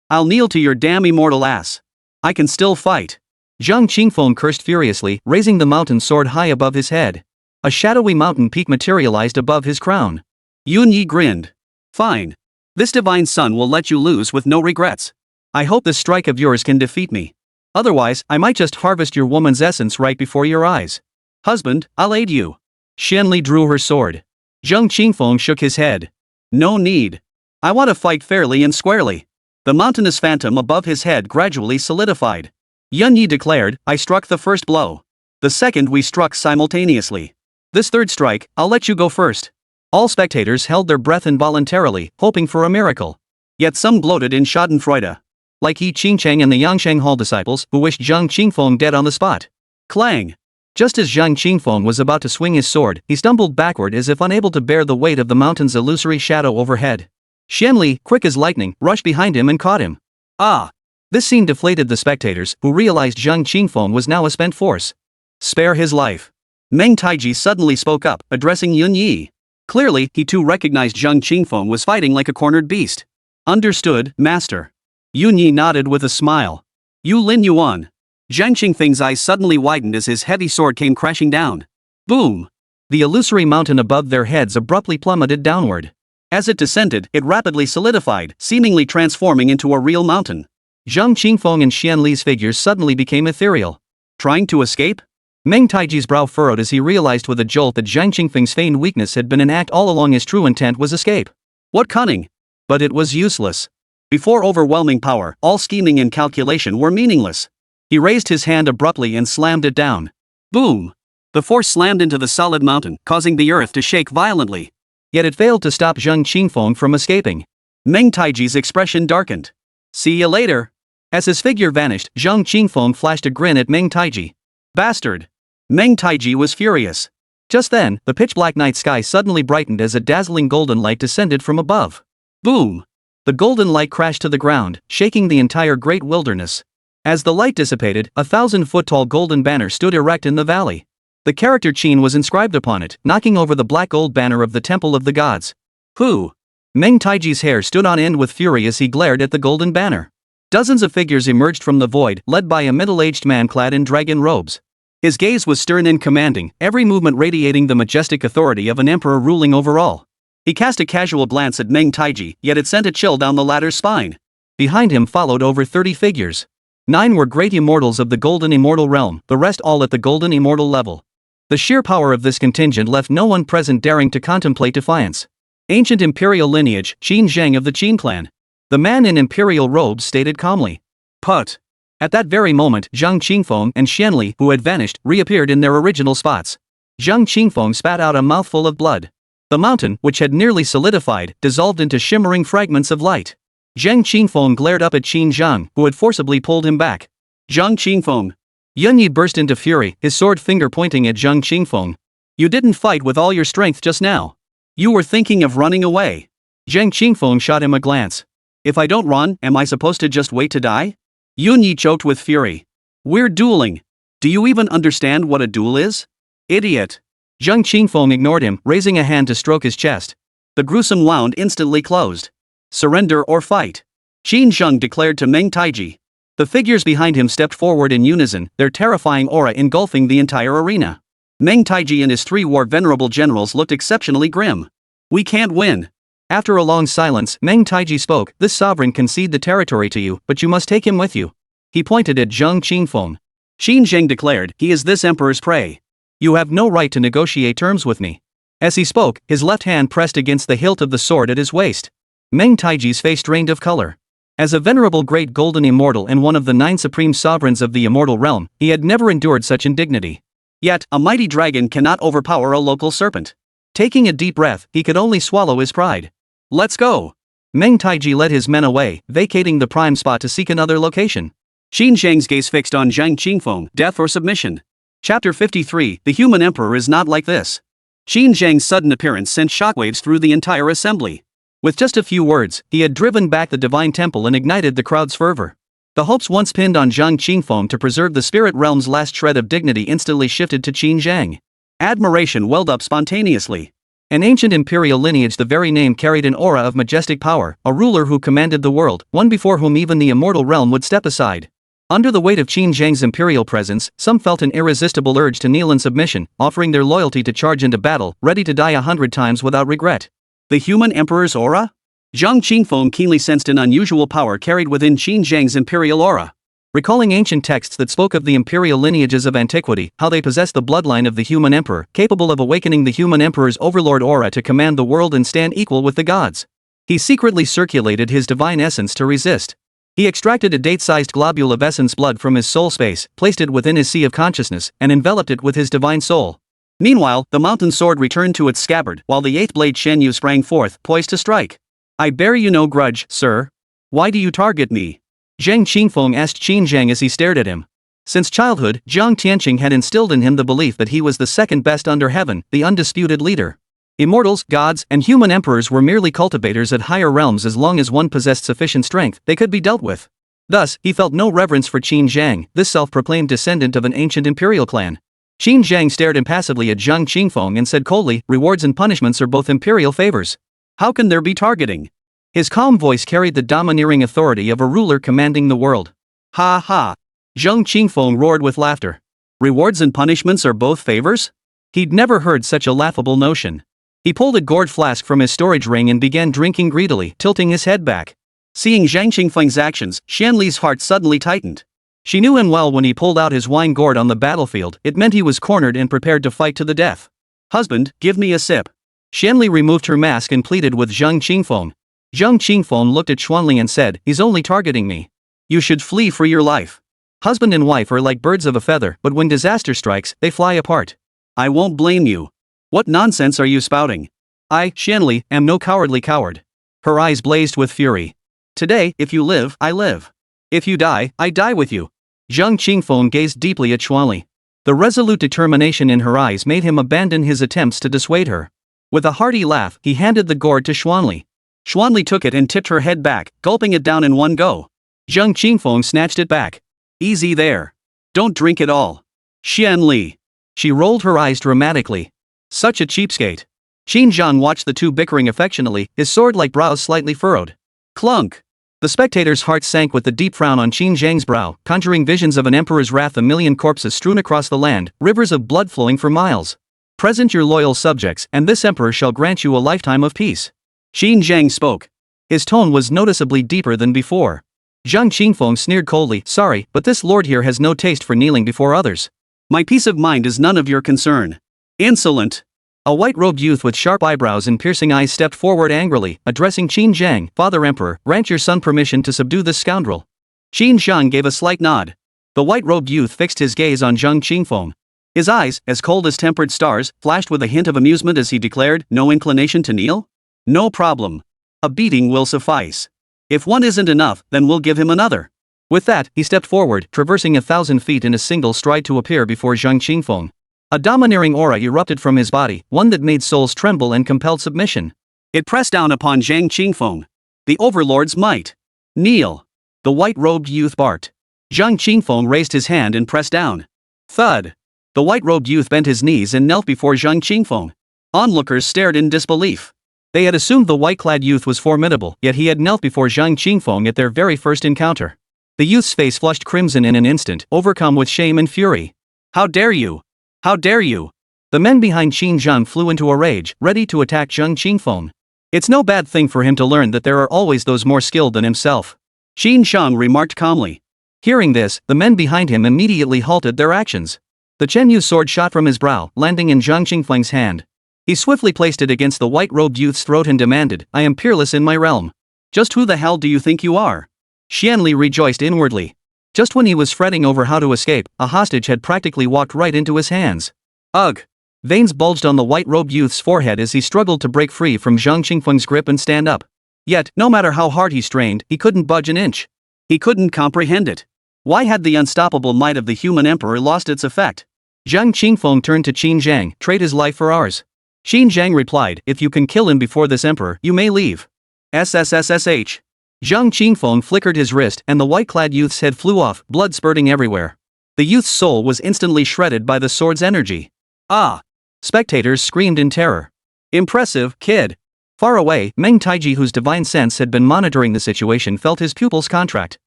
I'll kneel to your damn immortal ass. I can still fight. Zhang Qingfeng cursed furiously, raising the mountain sword high above his head. A shadowy mountain peak materialized above his crown. Yunyi grinned. Fine. This divine son will let you lose with no regrets. I hope this strike of yours can defeat me. Otherwise, I might just harvest your woman's essence right before your eyes. Husband, I'll aid you. Xuanli drew her sword. Zhang Qingfeng shook his head. No need. I want to fight fairly and squarely. The mountainous phantom above his head gradually solidified. Yunyi declared, I struck the first blow. The second we struck simultaneously. This third strike, I'll let you go first. All spectators held their breath involuntarily, hoping for a miracle. Yet some gloated in schadenfreude. Like Yi Qingcheng and the Yangsheng Hall disciples who wished Zhang Qingfeng dead on the spot. Clang! Just as Zhang Qingfeng was about to swing his sword, he stumbled backward as if unable to bear the weight of the mountain's illusory shadow overhead. Xuanli, quick as lightning, rushed behind him and caught him. Ah! This scene deflated the spectators, who realized Zhang Qingfeng was now a spent force. Spare his life. Meng Taiji suddenly spoke up, addressing Yunyi. Clearly, he too recognized Zhang Qingfeng was fighting like a cornered beast. Understood, master. Yunyi nodded with a smile. You Lin Yuan. Zhang Qingfeng's eyes suddenly widened as his heavy sword came crashing down. Boom! The illusory mountain above their heads abruptly plummeted downward. As it descended, it rapidly solidified, seemingly transforming into a real mountain. Zhang Qingfeng and Xuanli's figures suddenly became ethereal. Trying to escape? Meng Taiji's brow furrowed as he realized with a jolt that Zhang Qingfeng's feigned weakness had been an act all along. His true intent was escape. What cunning! But it was useless. Before overwhelming power, all scheming and calculation were meaningless. He raised his hand abruptly and slammed it down. Boom! The force slammed into the solid mountain, causing the earth to shake violently. Yet it failed to stop Zhang Qingfeng from escaping. Meng Taiji's expression darkened. See you later. As his figure vanished, Zhang Qingfeng flashed a grin at Meng Taiji. Bastard! Meng Taiji was furious. Just then, the pitch-black night sky suddenly brightened as a dazzling golden light descended from above. Boom! The golden light crashed to the ground, shaking the entire great wilderness. As the light dissipated, a 1,000-foot-tall golden banner stood erect in the valley. The character Qin was inscribed upon it, knocking over the black gold banner of the Temple of the Gods. Who? Meng Taiji's hair stood on end with fury as he glared at the golden banner. Dozens of figures emerged from the void, led by a middle-aged man clad in dragon robes. His gaze was stern and commanding, every movement radiating the majestic authority of an emperor ruling over all. He cast a casual glance at Meng Taiji, yet it sent a chill down the latter's spine. Behind him followed over 30 figures. 9 were great immortals of the Golden Immortal realm, the rest all at the Golden Immortal level. The sheer power of this contingent left no one present daring to contemplate defiance. Ancient imperial lineage, Qin Zheng of the Qin clan. The man in imperial robes stated calmly. Put. At that very moment, Zhang Qingfeng and Xuanli, who had vanished, reappeared in their original spots. Zhang Qingfeng spat out a mouthful of blood. The mountain, which had nearly solidified, dissolved into shimmering fragments of light. Zhang Qingfeng glared up at Qin Zhang, who had forcibly pulled him back. Zhang Qingfeng. Yunyi burst into fury, his sword finger pointing at Zhang Qingfeng. You didn't fight with all your strength just now. You were thinking of running away. Zhang Qingfeng shot him a glance. If I don't run, am I supposed to just wait to die? Yunyi choked with fury. We're dueling. Do you even understand what a duel is? Idiot. Zhang Qingfeng ignored him, raising a hand to stroke his chest. The gruesome wound instantly closed. Surrender or fight. Qin Zheng declared to Meng Taiji. The figures behind him stepped forward in unison, their terrifying aura engulfing the entire arena. Meng Taiji and his 3 war venerable generals looked exceptionally grim. We can't win. After a long silence, Meng Taiji spoke. This sovereign can cede the territory to you, but you must take him with you. He pointed at Zhang Qingfeng. Qin Zheng declared, he is this emperor's prey. You have no right to negotiate terms with me. As he spoke, his left hand pressed against the hilt of the sword at his waist. Meng Taiji's face drained of color. As a venerable great golden immortal and one of the 9 supreme sovereigns of the immortal realm, he had never endured such indignity. Yet, a mighty dragon cannot overpower a local serpent. Taking a deep breath, he could only swallow his pride. Let's go. Meng Taiji led his men away, vacating the prime spot to seek another location. Qin Zheng's gaze fixed on Zhang Qingfeng, death or submission. Chapter 53, The Human Emperor is not like this. Qin Zheng's sudden appearance sent shockwaves through the entire assembly. With just a few words, he had driven back the divine temple and ignited the crowd's fervor. The hopes once pinned on Zhang Qingfeng to preserve the spirit realm's last shred of dignity instantly shifted to Qin Zheng. Admiration welled up spontaneously. An ancient imperial lineage, the very name carried an aura of majestic power, a ruler who commanded the world, one before whom even the immortal realm would step aside. Under the weight of Qin Zhang's imperial presence, some felt an irresistible urge to kneel in submission, offering their loyalty to charge into battle, ready to die 100 times without regret. The human emperor's aura? Zhang Qingfeng keenly sensed an unusual power carried within Qin Zhang's imperial aura. Recalling ancient texts that spoke of the imperial lineages of antiquity, how they possessed the bloodline of the human emperor, capable of awakening the human emperor's overlord aura to command the world and stand equal with the gods. He secretly circulated his divine essence to resist. He extracted a date-sized globule of essence blood from his soul space, placed it within his sea of consciousness, and enveloped it with his divine soul. Meanwhile, the mountain sword returned to its scabbard, while the eighth blade Shenyu sprang forth, poised to strike. I bear you no grudge, sir. Why do you target me? Zhang Qingfeng asked Qin Zhang as he stared at him. Since childhood, Zhang Tianyue had instilled in him the belief that he was the second best under heaven, the undisputed leader. Immortals, gods, and human emperors were merely cultivators at higher realms. As long as one possessed sufficient strength, they could be dealt with. Thus, he felt no reverence for Qin Zhang, this self-proclaimed descendant of an ancient imperial clan. Qin Zhang stared impassively at Zhang Qingfeng and said coldly, rewards and punishments are both imperial favors. How can there be targeting? His calm voice carried the domineering authority of a ruler commanding the world. Ha ha! Zhang Qingfeng roared with laughter. Rewards and punishments are both favors? He'd never heard such a laughable notion. He pulled a gourd flask from his storage ring and began drinking greedily, tilting his head back. Seeing Zhang Qingfeng's actions, Xuanli's heart suddenly tightened. She knew him well when he pulled out his wine gourd on the battlefield. It meant he was cornered and prepared to fight to the death. Husband, give me a sip. Xuanli removed her mask and pleaded with Zhang Qingfeng. Zhang Qingfeng looked at Xuanli and said, he's only targeting me. You should flee for your life. Husband and wife are like birds of a feather, but when disaster strikes, they fly apart. I won't blame you. What nonsense are you spouting? I, Xuanli, am no cowardly coward. Her eyes blazed with fury. Today, if you live, I live. If you die, I die with you. Zhang Qingfeng gazed deeply at Xuanli. The resolute determination in her eyes made him abandon his attempts to dissuade her. With a hearty laugh, he handed the gourd to Xuanli. Xuanli took it and tipped her head back, gulping it down in one go. Zhang Qingfeng snatched it back. Easy there. Don't drink it all. Xuanli. She rolled her eyes dramatically. Such a cheapskate. Qin Zhang watched the two bickering affectionately, his sword-like brows slightly furrowed. Clunk. The spectators' hearts sank with the deep frown on Qin Zhang's brow, conjuring visions of an emperor's wrath, a million corpses strewn across the land, rivers of blood flowing for miles. Present your loyal subjects, and this emperor shall grant you a lifetime of peace. Qin Zhang spoke. His tone was noticeably deeper than before. Zhang Qingfeng sneered coldly, sorry, but this lord here has no taste for kneeling before others. My peace of mind is none of your concern. Insolent. A white-robed youth with sharp eyebrows and piercing eyes stepped forward angrily, addressing Qin Zhang, Father Emperor, grant your son permission to subdue this scoundrel. Qin Zhang gave a slight nod. The white-robed youth fixed his gaze on Zhang Qingfeng. His eyes, as cold as tempered stars, flashed with a hint of amusement as he declared, no inclination to kneel? No problem. A beating will suffice. If one isn't enough, then we'll give him another. With that, he stepped forward, traversing 1,000 feet in a single stride to appear before Zhang Qingfeng. A domineering aura erupted from his body, one that made souls tremble and compelled submission. It pressed down upon Zhang Qingfeng. The overlord's might. Kneel. The white-robed youth barked. Zhang Qingfeng raised his hand and pressed down. Thud. The white-robed youth bent his knees and knelt before Zhang Qingfeng. Onlookers stared in disbelief. They had assumed the white-clad youth was formidable, yet he had knelt before Zhang Qingfeng at their very first encounter. The youth's face flushed crimson in an instant, overcome with shame and fury. How dare you! How dare you! The men behind Qin Zhang flew into a rage, ready to attack Zhang Qingfeng. It's no bad thing for him to learn that there are always those more skilled than himself. Qin Zhang remarked calmly. Hearing this, the men behind him immediately halted their actions. The Chen sword shot from his brow, landing in Zhang Qingfeng's hand. He swiftly placed it against the white-robed youth's throat and demanded, I am peerless in my realm. Just who the hell do you think you are? Xuanli rejoiced inwardly. Just when he was fretting over how to escape, a hostage had practically walked right into his hands. Ugh! Veins bulged on the white-robed youth's forehead as he struggled to break free from Zhang Qingfeng's grip and stand up. Yet, no matter how hard he strained, he couldn't budge an inch. He couldn't comprehend it. Why had the unstoppable might of the human emperor lost its effect? Zhang Qingfeng turned to Qin Zhang, trade his life for ours. Qin Zhang replied, if you can kill him before this emperor, you may leave. SSSSH. Zhang Qingfeng flickered his wrist and the white-clad youth's head flew off, blood spurting everywhere. The youth's soul was instantly shredded by the sword's energy. Ah! Spectators screamed in terror. Impressive, kid. Far away, Meng Taiji, whose divine sense had been monitoring the situation, felt his pupils contract.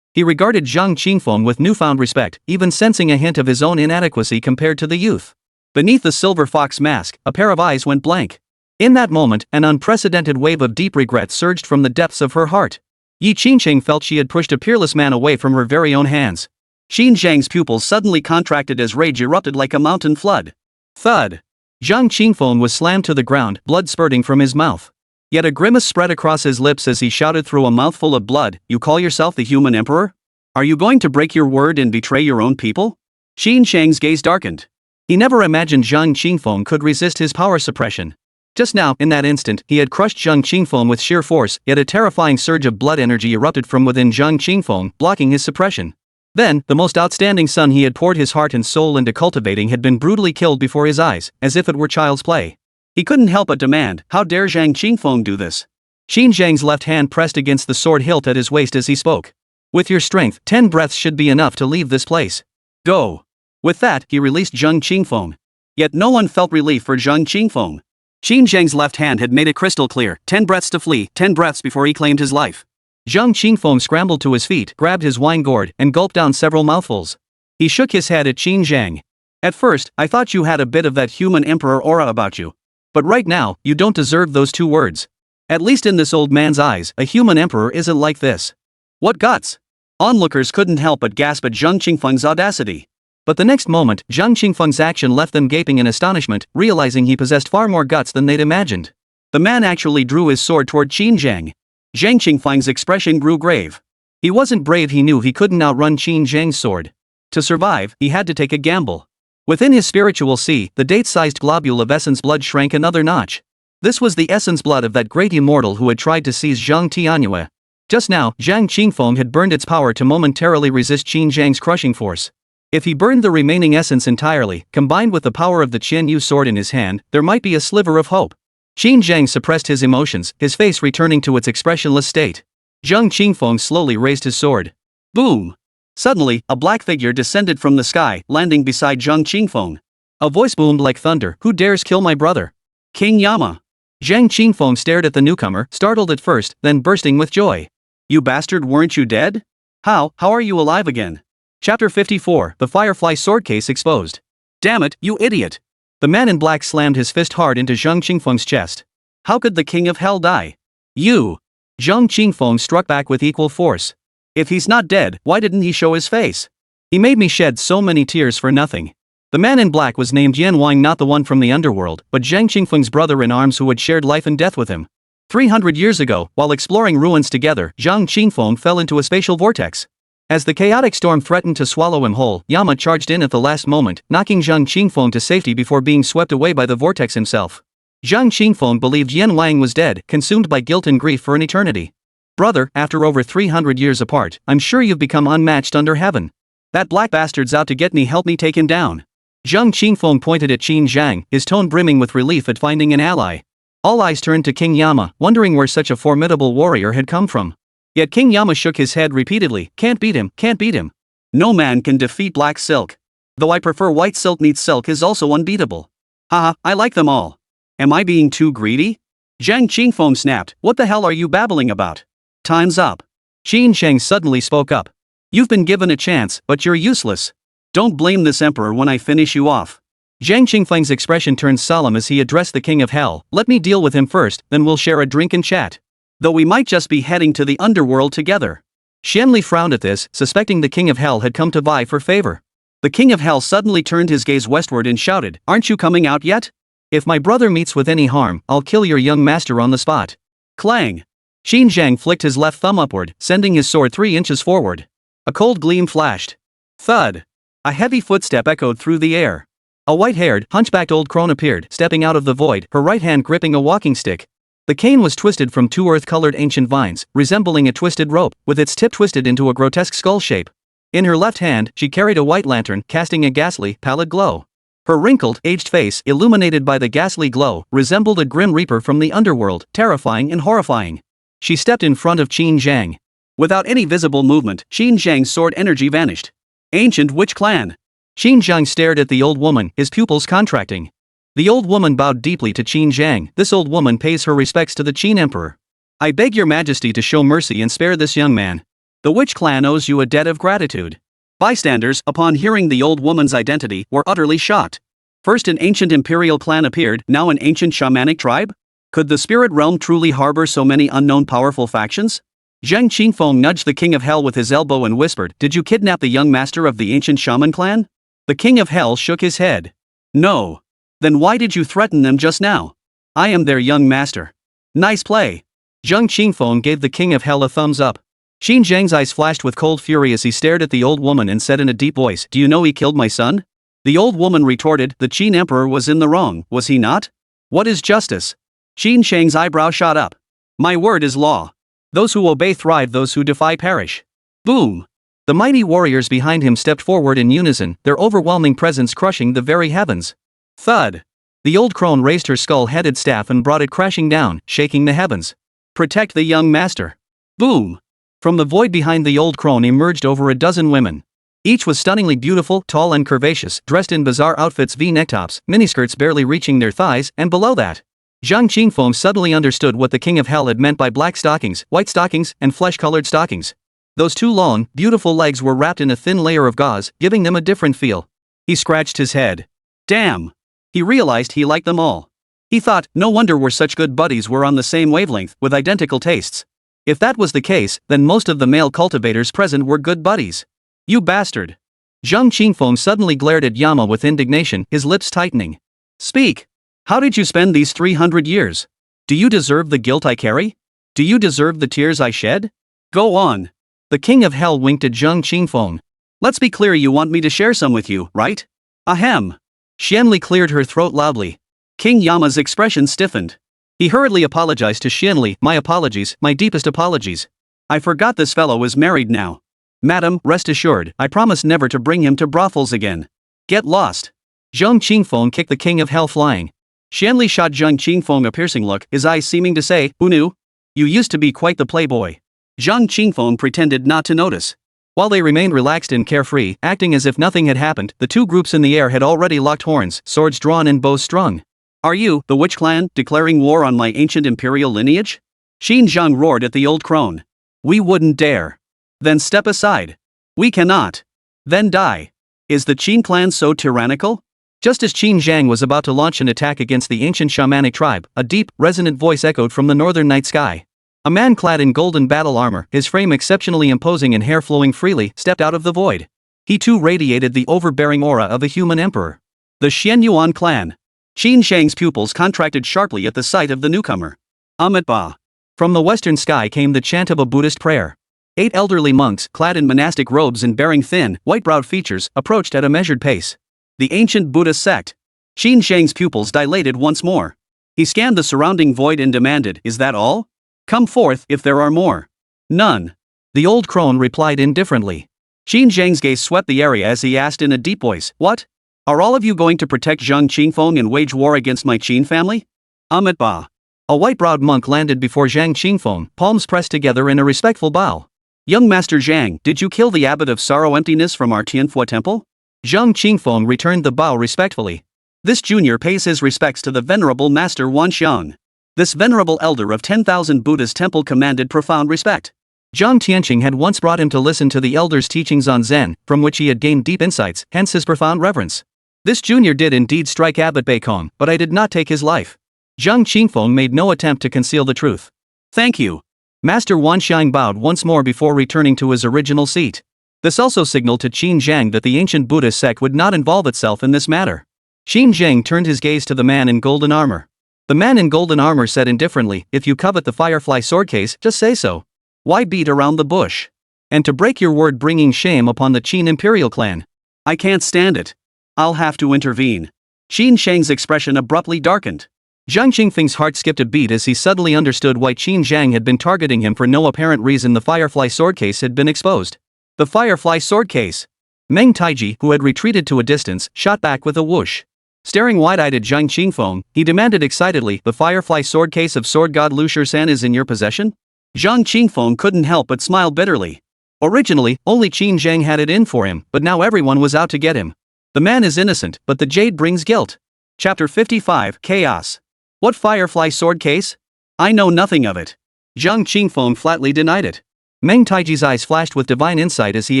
He regarded Zhang Qingfeng with newfound respect, even sensing a hint of his own inadequacy compared to the youth. Beneath the silver fox mask, a pair of eyes went blank. In that moment, an unprecedented wave of deep regret surged from the depths of her heart. Yi Qingcheng felt she had pushed a peerless man away from her very own hands. Qin Zhang's pupils suddenly contracted as rage erupted like a mountain flood. Thud! Zhang Qingfeng was slammed to the ground, blood spurting from his mouth. Yet a grimace spread across his lips as he shouted through a mouthful of blood, "You call yourself the human emperor? Are you going to break your word and betray your own people?" Qin Zhang's gaze darkened. He never imagined Zhang Qingfeng could resist his power suppression. Just now, in that instant, he had crushed Zhang Qingfeng with sheer force, yet a terrifying surge of blood energy erupted from within Zhang Qingfeng, blocking his suppression. Then, the most outstanding son he had poured his heart and soul into cultivating had been brutally killed before his eyes, as if it were child's play. He couldn't help but demand, "How dare Zhang Qingfeng do this?" Qin Zhang's left hand pressed against the sword hilt at his waist as he spoke. "With your strength, 10 breaths should be enough to leave this place. Go." With that, he released Zhang Qingfeng. Yet no one felt relief for Zhang Qingfeng. Qin Zhang's left hand had made it crystal clear, 10 breaths to flee, 10 breaths before he claimed his life. Zhang Qingfeng scrambled to his feet, grabbed his wine gourd, and gulped down several mouthfuls. He shook his head at Qin Zhang. "At first, I thought you had a bit of that human emperor aura about you. But right now, you don't deserve those 2 words. At least in this old man's eyes, a human emperor isn't like this." What guts! Onlookers couldn't help but gasp at Zhang Qingfeng's audacity. But the next moment, Zhang Qingfeng's action left them gaping in astonishment, realizing he possessed far more guts than they'd imagined. The man actually drew his sword toward Qin Zhang. Zhang Qingfeng's expression grew grave. He wasn't brave, he knew he couldn't outrun Qin Zhang's sword. To survive, he had to take a gamble. Within his spiritual sea, the date-sized globule of essence blood shrank another notch. This was the essence blood of that great immortal who had tried to seize Zhang Tianyue. Just now, Zhang Qingfeng had burned its power to momentarily resist Qin Zhang's crushing force. If he burned the remaining essence entirely, combined with the power of the Qinyue sword in his hand, there might be a sliver of hope. Qin Zhang suppressed his emotions, his face returning to its expressionless state. Zhang Qingfeng slowly raised his sword. Boom! Suddenly, a black figure descended from the sky, landing beside Zhang Qingfeng. A voice boomed like thunder, "Who dares kill my brother? King Yama." Zhang Qingfeng stared at the newcomer, startled at first, then bursting with joy. "You bastard, weren't you dead? How are you alive again?" Chapter 54, The Firefly Sword Case Exposed. "Damn it, you idiot!" The man in black slammed his fist hard into Zhang Qingfeng's chest. "How could the king of hell die? You!" Zhang Qingfeng struck back with equal force. "If he's not dead, why didn't he show his face? He made me shed so many tears for nothing." The man in black was named Yan Wang, not the one from the underworld, but Zhang Qingfeng's brother-in-arms who had shared life and death with him. 300 years ago, while exploring ruins together, Zhang Qingfeng fell into a spatial vortex. As the chaotic storm threatened to swallow him whole, Yama charged in at the last moment, knocking Zhang Qingfeng to safety before being swept away by the vortex himself. Zhang Qingfeng believed Yan Wang was dead, consumed by guilt and grief for an eternity. "Brother, after over 300 years apart, I'm sure you've become unmatched under heaven. That black bastard's out to get me, help me take him down." Zhang Qingfeng pointed at Qin Zhang, his tone brimming with relief at finding an ally. All eyes turned to King Yama, wondering where such a formidable warrior had come from. Yet King Yama shook his head repeatedly, "Can't beat him, can't beat him. No man can defeat black silk. Though I prefer white silk, neat silk is also unbeatable. Haha, I like them all. Am I being too greedy?" Zhang Qingfeng snapped, "What the hell are you babbling about? Time's up." Qin Zhang suddenly spoke up. "You've been given a chance, but you're useless. Don't blame this emperor when I finish you off." Zhang Qingfeng's expression turned solemn as he addressed the king of hell. "Let me deal with him first, then we'll share a drink and chat. Though we might just be heading to the underworld together." Xuanli frowned at this, suspecting the king of hell had come to vie for favor. The king of hell suddenly turned his gaze westward and shouted, "Aren't you coming out yet? If my brother meets with any harm, I'll kill your young master on the spot." Clang! Qin Zhang flicked his left thumb upward, sending his sword 3 inches forward. A cold gleam flashed. Thud! A heavy footstep echoed through the air. A white-haired, hunchbacked old crone appeared, stepping out of the void, her right hand gripping a walking stick. The cane was twisted from 2 earth-colored ancient vines, resembling a twisted rope, with its tip twisted into a grotesque skull shape. In her left hand, she carried a white lantern, casting a ghastly, pallid glow. Her wrinkled, aged face, illuminated by the ghastly glow, resembled a grim reaper from the underworld, terrifying and horrifying. She stepped in front of Qin Zhang. Without any visible movement, Qin Zhang's sword energy vanished. "Ancient witch clan." Qin Zhang stared at the old woman, his pupils contracting. The old woman bowed deeply to Qin Zhang. "This old woman pays her respects to the Qin emperor. I beg your majesty to show mercy and spare this young man." The witch clan owes you a debt of gratitude. Bystanders, upon hearing the old woman's identity, were utterly shocked. First an ancient imperial clan appeared, now an ancient shamanic tribe? Could the spirit realm truly harbor so many unknown powerful factions? Zhang Qingfeng nudged the king of hell with his elbow and whispered, "Did you kidnap the young master of the ancient shaman clan?" The king of hell shook his head. "No. Then why did you threaten them just now? I am their young master." "Nice play." Zhang Qingfeng gave the king of hell a thumbs up. Qin Zhang's eyes flashed with cold fury as he stared at the old woman and said in a deep voice, "Do you know he killed my son?" The old woman retorted, "The Qin emperor was in the wrong, was he not? What is justice?" Qin Zhang's eyebrow shot up. "My word is law. Those who obey thrive, those who defy perish." Boom! The mighty warriors behind him stepped forward in unison, their overwhelming presence crushing the very heavens. Thud! The old crone raised her skull-headed staff and brought it crashing down, shaking the heavens. "Protect the young master." Boom! From the void behind the old crone emerged over a dozen women. Each was stunningly beautiful, tall and curvaceous, dressed in bizarre outfits, V-neck tops, miniskirts barely reaching their thighs, and below that. Zhang Qingfeng suddenly understood what the king of hell had meant by black stockings, white stockings, and flesh-colored stockings. Those two long, beautiful legs were wrapped in a thin layer of gauze, giving them a different feel. He scratched his head. Damn! He realized he liked them all. He thought, no wonder we're such good buddies, we're on the same wavelength, with identical tastes. If that was the case, then most of the male cultivators present were good buddies. You bastard! Zhang Qingfeng suddenly glared at Yama with indignation, his lips tightening. Speak! How did you spend these 300 years? Do you deserve the guilt I carry? Do you deserve the tears I shed? Go on. The king of hell winked at Zhang Qingfeng. Let's be clear, you want me to share some with you, right? Ahem. Xuanli cleared her throat loudly. King Yama's expression stiffened. He hurriedly apologized to Xuanli. My apologies, my deepest apologies. I forgot this fellow is married now. Madam, rest assured, I promise never to bring him to brothels again. Get lost. Zhang Qingfeng kicked the king of hell flying. Xuanli shot Zhang Qingfeng a piercing look, his eyes seeming to say, who knew? You used to be quite the playboy. Zhang Qingfeng pretended not to notice. While they remained relaxed and carefree, acting as if nothing had happened, the two groups in the air had already locked horns, swords drawn and bows strung. Are you, the witch clan, declaring war on my ancient imperial lineage? Qin Zhang roared at the old crone. We wouldn't dare. Then step aside. We cannot. Then die. Is the Qin clan so tyrannical? Just as Qin Zhang was about to launch an attack against the ancient shamanic tribe, a deep, resonant voice echoed from the northern night sky. A man clad in golden battle armor, his frame exceptionally imposing and hair flowing freely, stepped out of the void. He too radiated the overbearing aura of a human emperor. The Xianyuan clan. Qin Zhang's pupils contracted sharply at the sight of the newcomer. Ba. From the western sky came the chant of a Buddhist prayer. 8 elderly monks, clad in monastic robes and bearing thin, white-browed features, approached at a measured pace. The ancient Buddhist sect. Qin Zhang's pupils dilated once more. He scanned the surrounding void and demanded, is that all? Come forth if there are more. None. The old crone replied indifferently. Qin Zhang's gaze swept the area as he asked in a deep voice, what? Are all of you going to protect Zhang Qingfeng and wage war against my Qin family? Ba. A white-browed monk landed before Zhang Qingfeng, palms pressed together in a respectful bow. Young Master Zhang, did you kill the abbot of sorrow emptiness from our Tianfu temple? Zhang Qingfeng returned the bow respectfully. This junior pays his respects to the venerable Master Wanxiang. This venerable elder of 10,000 Buddha's temple commanded profound respect. Zhang Tianyue had once brought him to listen to the elder's teachings on Zen, from which he had gained deep insights, hence his profound reverence. This junior did indeed strike Abbot Beikong, but I did not take his life. Zhang Qingfeng made no attempt to conceal the truth. Thank you. Master Wanxiang bowed once more before returning to his original seat. This also signaled to Qin Zhang that the ancient Buddhist sect would not involve itself in this matter. Qin Zhang turned his gaze to the man in golden armor. The man in golden armor said indifferently, if you covet the firefly sword case, just say so. Why beat around the bush? And to break your word bringing shame upon the Qin imperial clan. I can't stand it. I'll have to intervene. Qin Zhang's expression abruptly darkened. Zhang Qingfeng's heart skipped a beat as he suddenly understood why Qin Zhang had been targeting him for no apparent reason. The firefly sword case had been exposed. The firefly sword case. Meng Taiji, who had retreated to a distance, shot back with a whoosh. Staring wide-eyed at Zhang Qingfeng, he demanded excitedly, the firefly sword case of sword god Lu Shisan is in your possession? Zhang Qingfeng couldn't help but smile bitterly. Originally, only Qin Zhang had it in for him, but now everyone was out to get him. The man is innocent, but the jade brings guilt. Chapter 55, Chaos. What firefly sword case? I know nothing of it. Zhang Qingfeng flatly denied it. Meng Taiji's eyes flashed with divine insight as he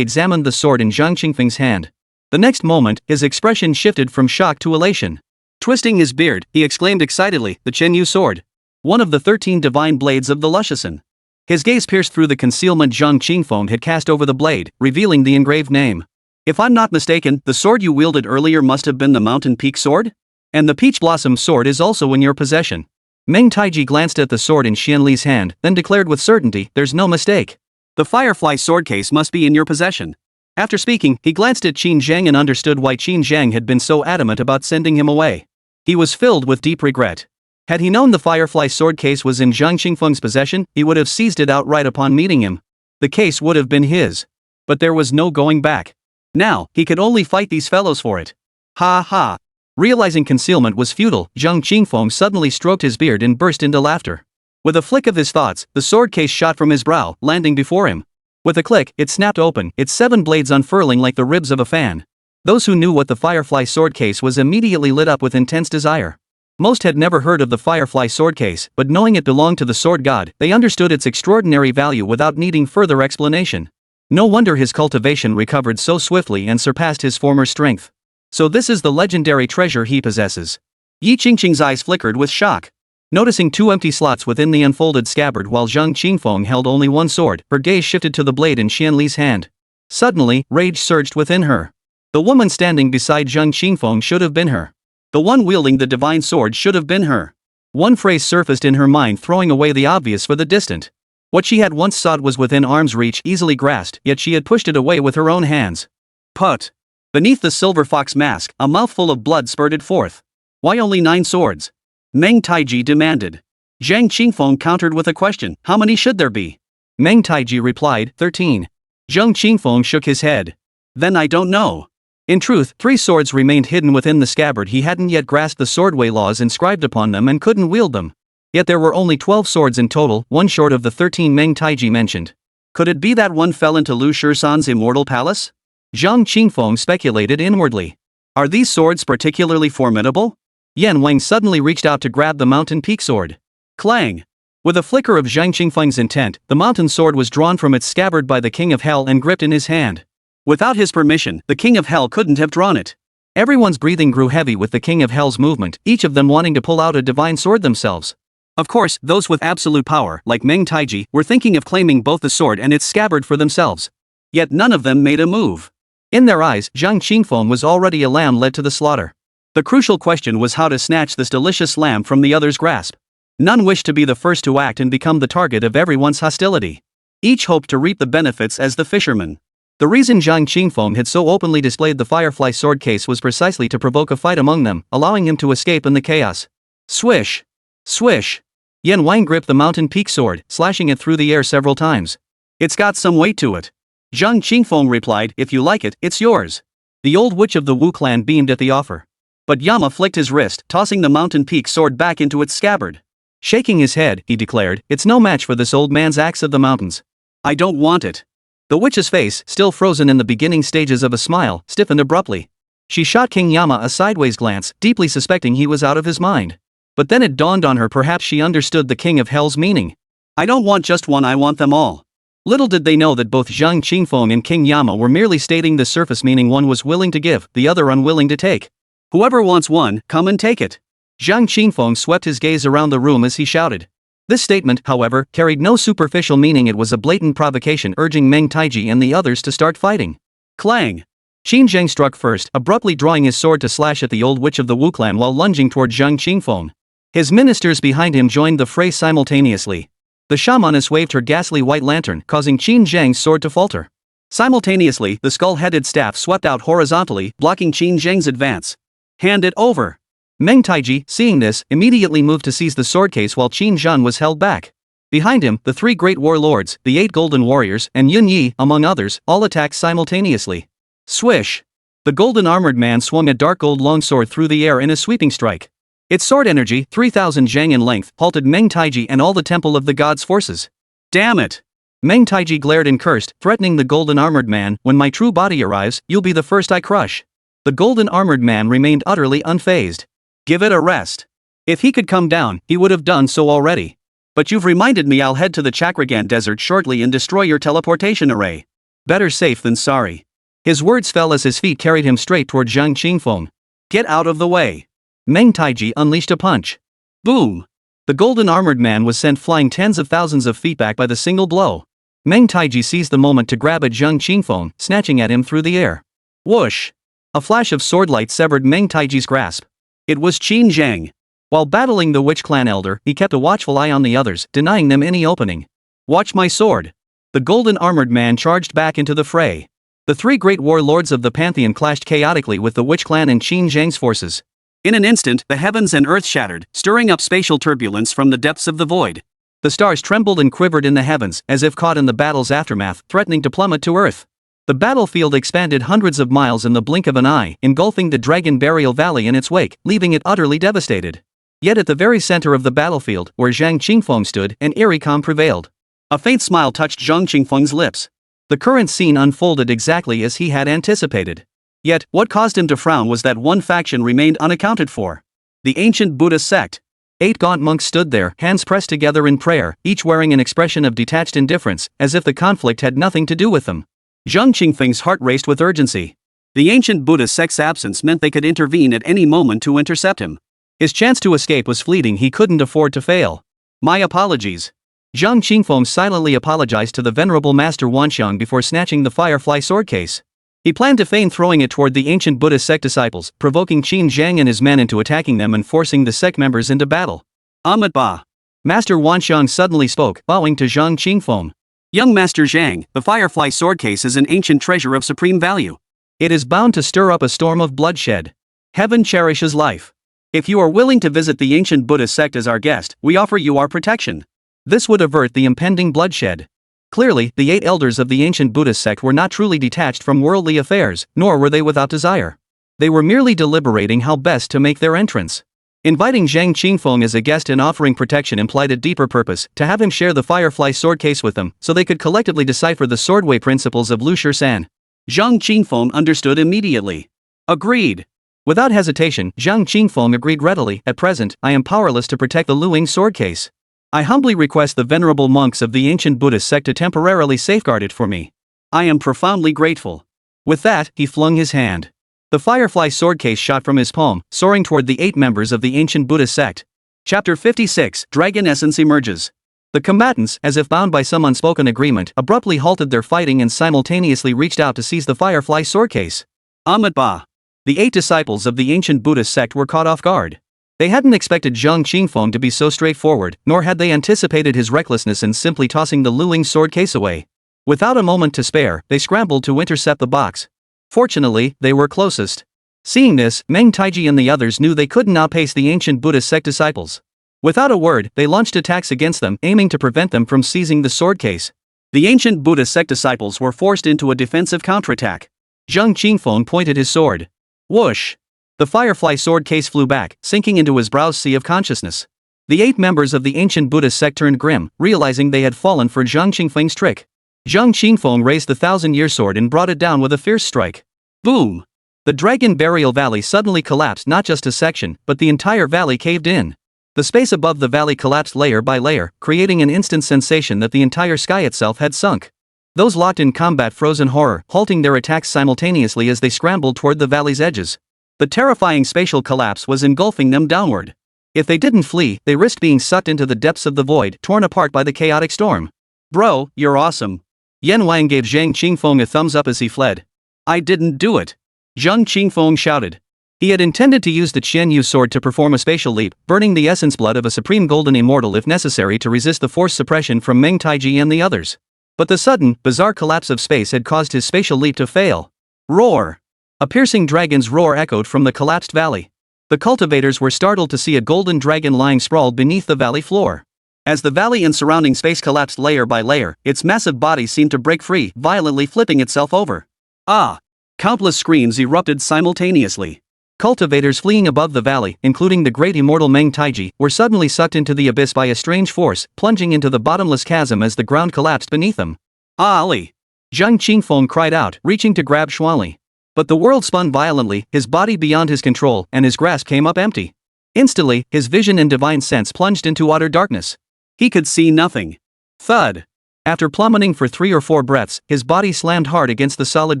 examined the sword in Zhang Qingfeng's hand. The next moment, his expression shifted from shock to elation. Twisting his beard, he exclaimed excitedly, "The Qinyue sword! One of the 13 divine blades of the Lushosan." His gaze pierced through the concealment Zhang Qingfeng had cast over the blade, revealing the engraved name. "If I'm not mistaken, the sword you wielded earlier must have been the Mountain Peak sword? And the Peach Blossom sword is also in your possession." Meng Taiji glanced at the sword in Xuanli's hand, then declared with certainty, "There's no mistake. The Firefly sword case must be in your possession." After speaking, he glanced at Qin Zhang and understood why Qin Zhang had been so adamant about sending him away. He was filled with deep regret. Had he known the Firefly sword case was in Zhang Qingfeng's possession, he would have seized it outright upon meeting him. The case would have been his. But there was no going back. Now, he could only fight these fellows for it. Ha ha. Realizing concealment was futile, Zhang Qingfeng suddenly stroked his beard and burst into laughter. With a flick of his thoughts, the sword case shot from his brow, landing before him. With a click, it snapped open, its 7 blades unfurling like the ribs of a fan. Those who knew what the Firefly sword case was immediately lit up with intense desire. Most had never heard of the Firefly sword case, but knowing it belonged to the sword god, they understood its extraordinary value without needing further explanation. No wonder his cultivation recovered so swiftly and surpassed his former strength. So this is the legendary treasure he possesses. Yi Qingqing's eyes flickered with shock. Noticing 2 empty slots within the unfolded scabbard while Zhang Qingfeng held only one sword, her gaze shifted to the blade in Xuanli's hand. Suddenly, rage surged within her. The woman standing beside Zhang Qingfeng should have been her. The one wielding the divine sword should have been her. One phrase surfaced in her mind, throwing away the obvious for the distant. What she had once sought was within arm's reach, easily grasped, yet she had pushed it away with her own hands. Put. Beneath the silver fox mask, a mouthful of blood spurted forth. "Why only 9 swords?" Meng Taiji demanded. Zhang Qingfeng countered with a question, "How many should there be?" Meng Taiji replied, 13. Zhang Qingfeng shook his head. "Then I don't know." In truth, 3 swords remained hidden within the scabbard. He hadn't yet grasped the swordway laws inscribed upon them and couldn't wield them. Yet there were only 12 swords in total, one short of the 13 Meng Taiji mentioned. Could it be that one fell into Lu Shisan's immortal palace? Zhang Qingfeng speculated inwardly. Are these swords particularly formidable? Yan Wang suddenly reached out to grab the Mountain Peak sword. Clang! With a flicker of Zhang Qingfeng's intent, the mountain sword was drawn from its scabbard by the King of Hell and gripped in his hand. Without his permission, the King of Hell couldn't have drawn it. Everyone's breathing grew heavy with the King of Hell's movement, each of them wanting to pull out a divine sword themselves. Of course, those with absolute power, like Meng Taiji, were thinking of claiming both the sword and its scabbard for themselves. Yet none of them made a move. In their eyes, Zhang Qingfeng was already a lamb led to the slaughter. The crucial question was how to snatch this delicious lamb from the other's grasp. None wished to be the first to act and become the target of everyone's hostility. Each hoped to reap the benefits as the fisherman. The reason Zhang Qingfeng had so openly displayed the Firefly sword case was precisely to provoke a fight among them, allowing him to escape in the chaos. Swish! Swish! Yan Wang gripped the Mountain Peak sword, slashing it through the air several times. It's got some weight to it. Zhang Qingfeng replied, "If you like it, it's yours." The old witch of the Wu clan beamed at the offer. But Yama flicked his wrist, tossing the Mountain Peak sword back into its scabbard. Shaking his head, he declared, "It's no match for this old man's axe of the mountains. I don't want it." The witch's face, still frozen in the beginning stages of a smile, stiffened abruptly. She shot King Yama a sideways glance, deeply suspecting he was out of his mind. But then it dawned on her perhaps she understood the King of Hell's meaning. "I don't want just one, I want them all." Little did they know that both Zhang Qingfeng and King Yama were merely stating the surface meaning one was willing to give, the other unwilling to take. Whoever wants one, come and take it. Zhang Qingfeng swept his gaze around the room as he shouted. This statement, however, carried no superficial meaning. It was a blatant provocation urging Meng Taiji and the others to start fighting. Clang! Qin Zheng struck first, abruptly drawing his sword to slash at the old witch of the Wu clan while lunging toward Zhang Qingfeng. His ministers behind him joined the fray simultaneously. The shamaness waved her ghastly white lantern, causing Qin Zheng's sword to falter. Simultaneously, the skull-headed staff swept out horizontally, blocking Qin Zheng's advance. Hand it over. Meng Taiji, seeing this, immediately moved to seize the sword case while Qin Zhan was held back. Behind him, the 3 great warlords, the 8 golden warriors, and Yun Yi, among others, all attacked simultaneously. Swish! The golden armored man swung a dark gold longsword through the air in a sweeping strike. Its sword energy, 3,000 zhang in length, halted Meng Taiji and all the Temple of the Gods' forces. Damn it! Meng Taiji glared and cursed, threatening the golden armored man, "When my true body arrives, you'll be the first I crush." The golden armored man remained utterly unfazed. Give it a rest. If he could come down, he would have done so already. But you've reminded me I'll head to the Chakragan desert shortly and destroy your teleportation array. Better safe than sorry. His words fell as his feet carried him straight toward Zhang Qingfeng. Get out of the way. Meng Taiji unleashed a punch. Boom! The golden armored man was sent flying tens of thousands of feet back by the single blow. Meng Taiji seized the moment to grab at Zhang Qingfeng, snatching at him through the air. Whoosh! A flash of swordlight severed Meng Taiji's grasp. It was Qin Zhang. While battling the Witch Clan elder, he kept a watchful eye on the others, denying them any opening. Watch my sword! The golden armored man charged back into the fray. The three great warlords of the Pantheon clashed chaotically with the Witch Clan and Qin Zhang's forces. In an instant, the heavens and earth shattered, stirring up spatial turbulence from the depths of the void. The stars trembled and quivered in the heavens, as if caught in the battle's aftermath, threatening to plummet to earth. The battlefield expanded hundreds of miles in the blink of an eye, engulfing the Dragon Burial Valley in its wake, leaving it utterly devastated. Yet at the very center of the battlefield, where Zhang Qingfeng stood, an eerie calm prevailed. A faint smile touched Zhang Qingfeng's lips. The current scene unfolded exactly as he had anticipated. Yet, what caused him to frown was that one faction remained unaccounted for. The ancient Buddhist sect. 8 gaunt monks stood there, hands pressed together in prayer, each wearing an expression of detached indifference, as if the conflict had nothing to do with them. Zhang Qingfeng's heart raced with urgency. The ancient Buddhist sect's absence meant they could intervene at any moment to intercept him. His chance to escape was fleeting, he couldn't afford to fail. My apologies. Zhang Qingfeng silently apologized to the venerable master Wanxiang before snatching the firefly sword case. He planned to feign throwing it toward the ancient Buddhist sect disciples, provoking Qin Zhang and his men into attacking them and forcing the sect members into battle. Ahmed Ba. Master Wanxiang suddenly spoke, bowing to Zhang Qingfeng. Young Master Zhang, the firefly sword case is an ancient treasure of supreme value. It is bound to stir up a storm of bloodshed. Heaven cherishes life. If you are willing to visit the ancient Buddhist sect as our guest, we offer you our protection. This would avert the impending bloodshed. Clearly, the 8 elders of the ancient Buddhist sect were not truly detached from worldly affairs, nor were they without desire. They were merely deliberating how best to make their entrance. Inviting Zhang Qingfeng as a guest and offering protection implied a deeper purpose, to have him share the firefly sword case with them, so they could collectively decipher the swordway principles of Lu Shisan. Zhang Qingfeng understood immediately. Agreed. Without hesitation, Zhang Qingfeng agreed readily. At present, I am powerless to protect the Luing sword case. I humbly request the venerable monks of the ancient Buddhist sect to temporarily safeguard it for me. I am profoundly grateful. With that, he flung his hand. The firefly sword case shot from his palm, soaring toward the 8 members of the ancient Buddhist sect. Chapter 56, Dragon Essence Emerges. The combatants, as if bound by some unspoken agreement, abruptly halted their fighting and simultaneously reached out to seize the firefly sword case. Ahmed Ba. The 8 disciples of the ancient Buddhist sect were caught off guard. They hadn't expected Zhang Qingfeng to be so straightforward, nor had they anticipated his recklessness in simply tossing the Luling sword case away. Without a moment to spare, they scrambled to intercept the box. Fortunately, they were closest. Seeing this, Meng Taiji and the others knew they couldn't outpace the ancient Buddhist sect disciples. Without a word, they launched attacks against them, aiming to prevent them from seizing the sword case. The ancient Buddhist sect disciples were forced into a defensive counterattack. Zhang Qingfeng pointed his sword. Whoosh! The firefly sword case flew back, sinking into his brow's sea of consciousness. The 8 members of the ancient Buddhist sect turned grim, realizing they had fallen for Zhang Qingfeng's trick. Zhang Qingfeng raised the 1,000-year sword and brought it down with a fierce strike. Boom! The Dragon Burial Valley suddenly collapsed. Not just a section, but the entire valley caved in. The space above the valley collapsed layer by layer, creating an instant sensation that the entire sky itself had sunk. Those locked in combat froze in horror, halting their attacks simultaneously as they scrambled toward the valley's edges. The terrifying spatial collapse was engulfing them downward. If they didn't flee, they risked being sucked into the depths of the void, torn apart by the chaotic storm. Bro, you're awesome. Yan Wang gave Zhang Qingfeng a thumbs up as he fled. I didn't do it. Zhang Qingfeng shouted. He had intended to use the Qianyue sword to perform a spatial leap, burning the essence blood of a supreme golden immortal if necessary to resist the force suppression from Meng Taiji and the others. But the sudden, bizarre collapse of space had caused his spatial leap to fail. Roar! A piercing dragon's roar echoed from the collapsed valley. The cultivators were startled to see a golden dragon lying sprawled beneath the valley floor. As the valley and surrounding space collapsed layer by layer, its massive body seemed to break free, violently flipping itself over. Ah! Countless screams erupted simultaneously. Cultivators fleeing above the valley, including the great immortal Meng Taiji, were suddenly sucked into the abyss by a strange force, plunging into the bottomless chasm as the ground collapsed beneath them. Ah Ali! Zhang Qingfeng cried out, reaching to grab Xuanli. But the world spun violently, his body beyond his control, and his grasp came up empty. Instantly, his vision and divine sense plunged into utter darkness. He could see nothing. Thud. After plummeting for 3 or 4 breaths, his body slammed hard against the solid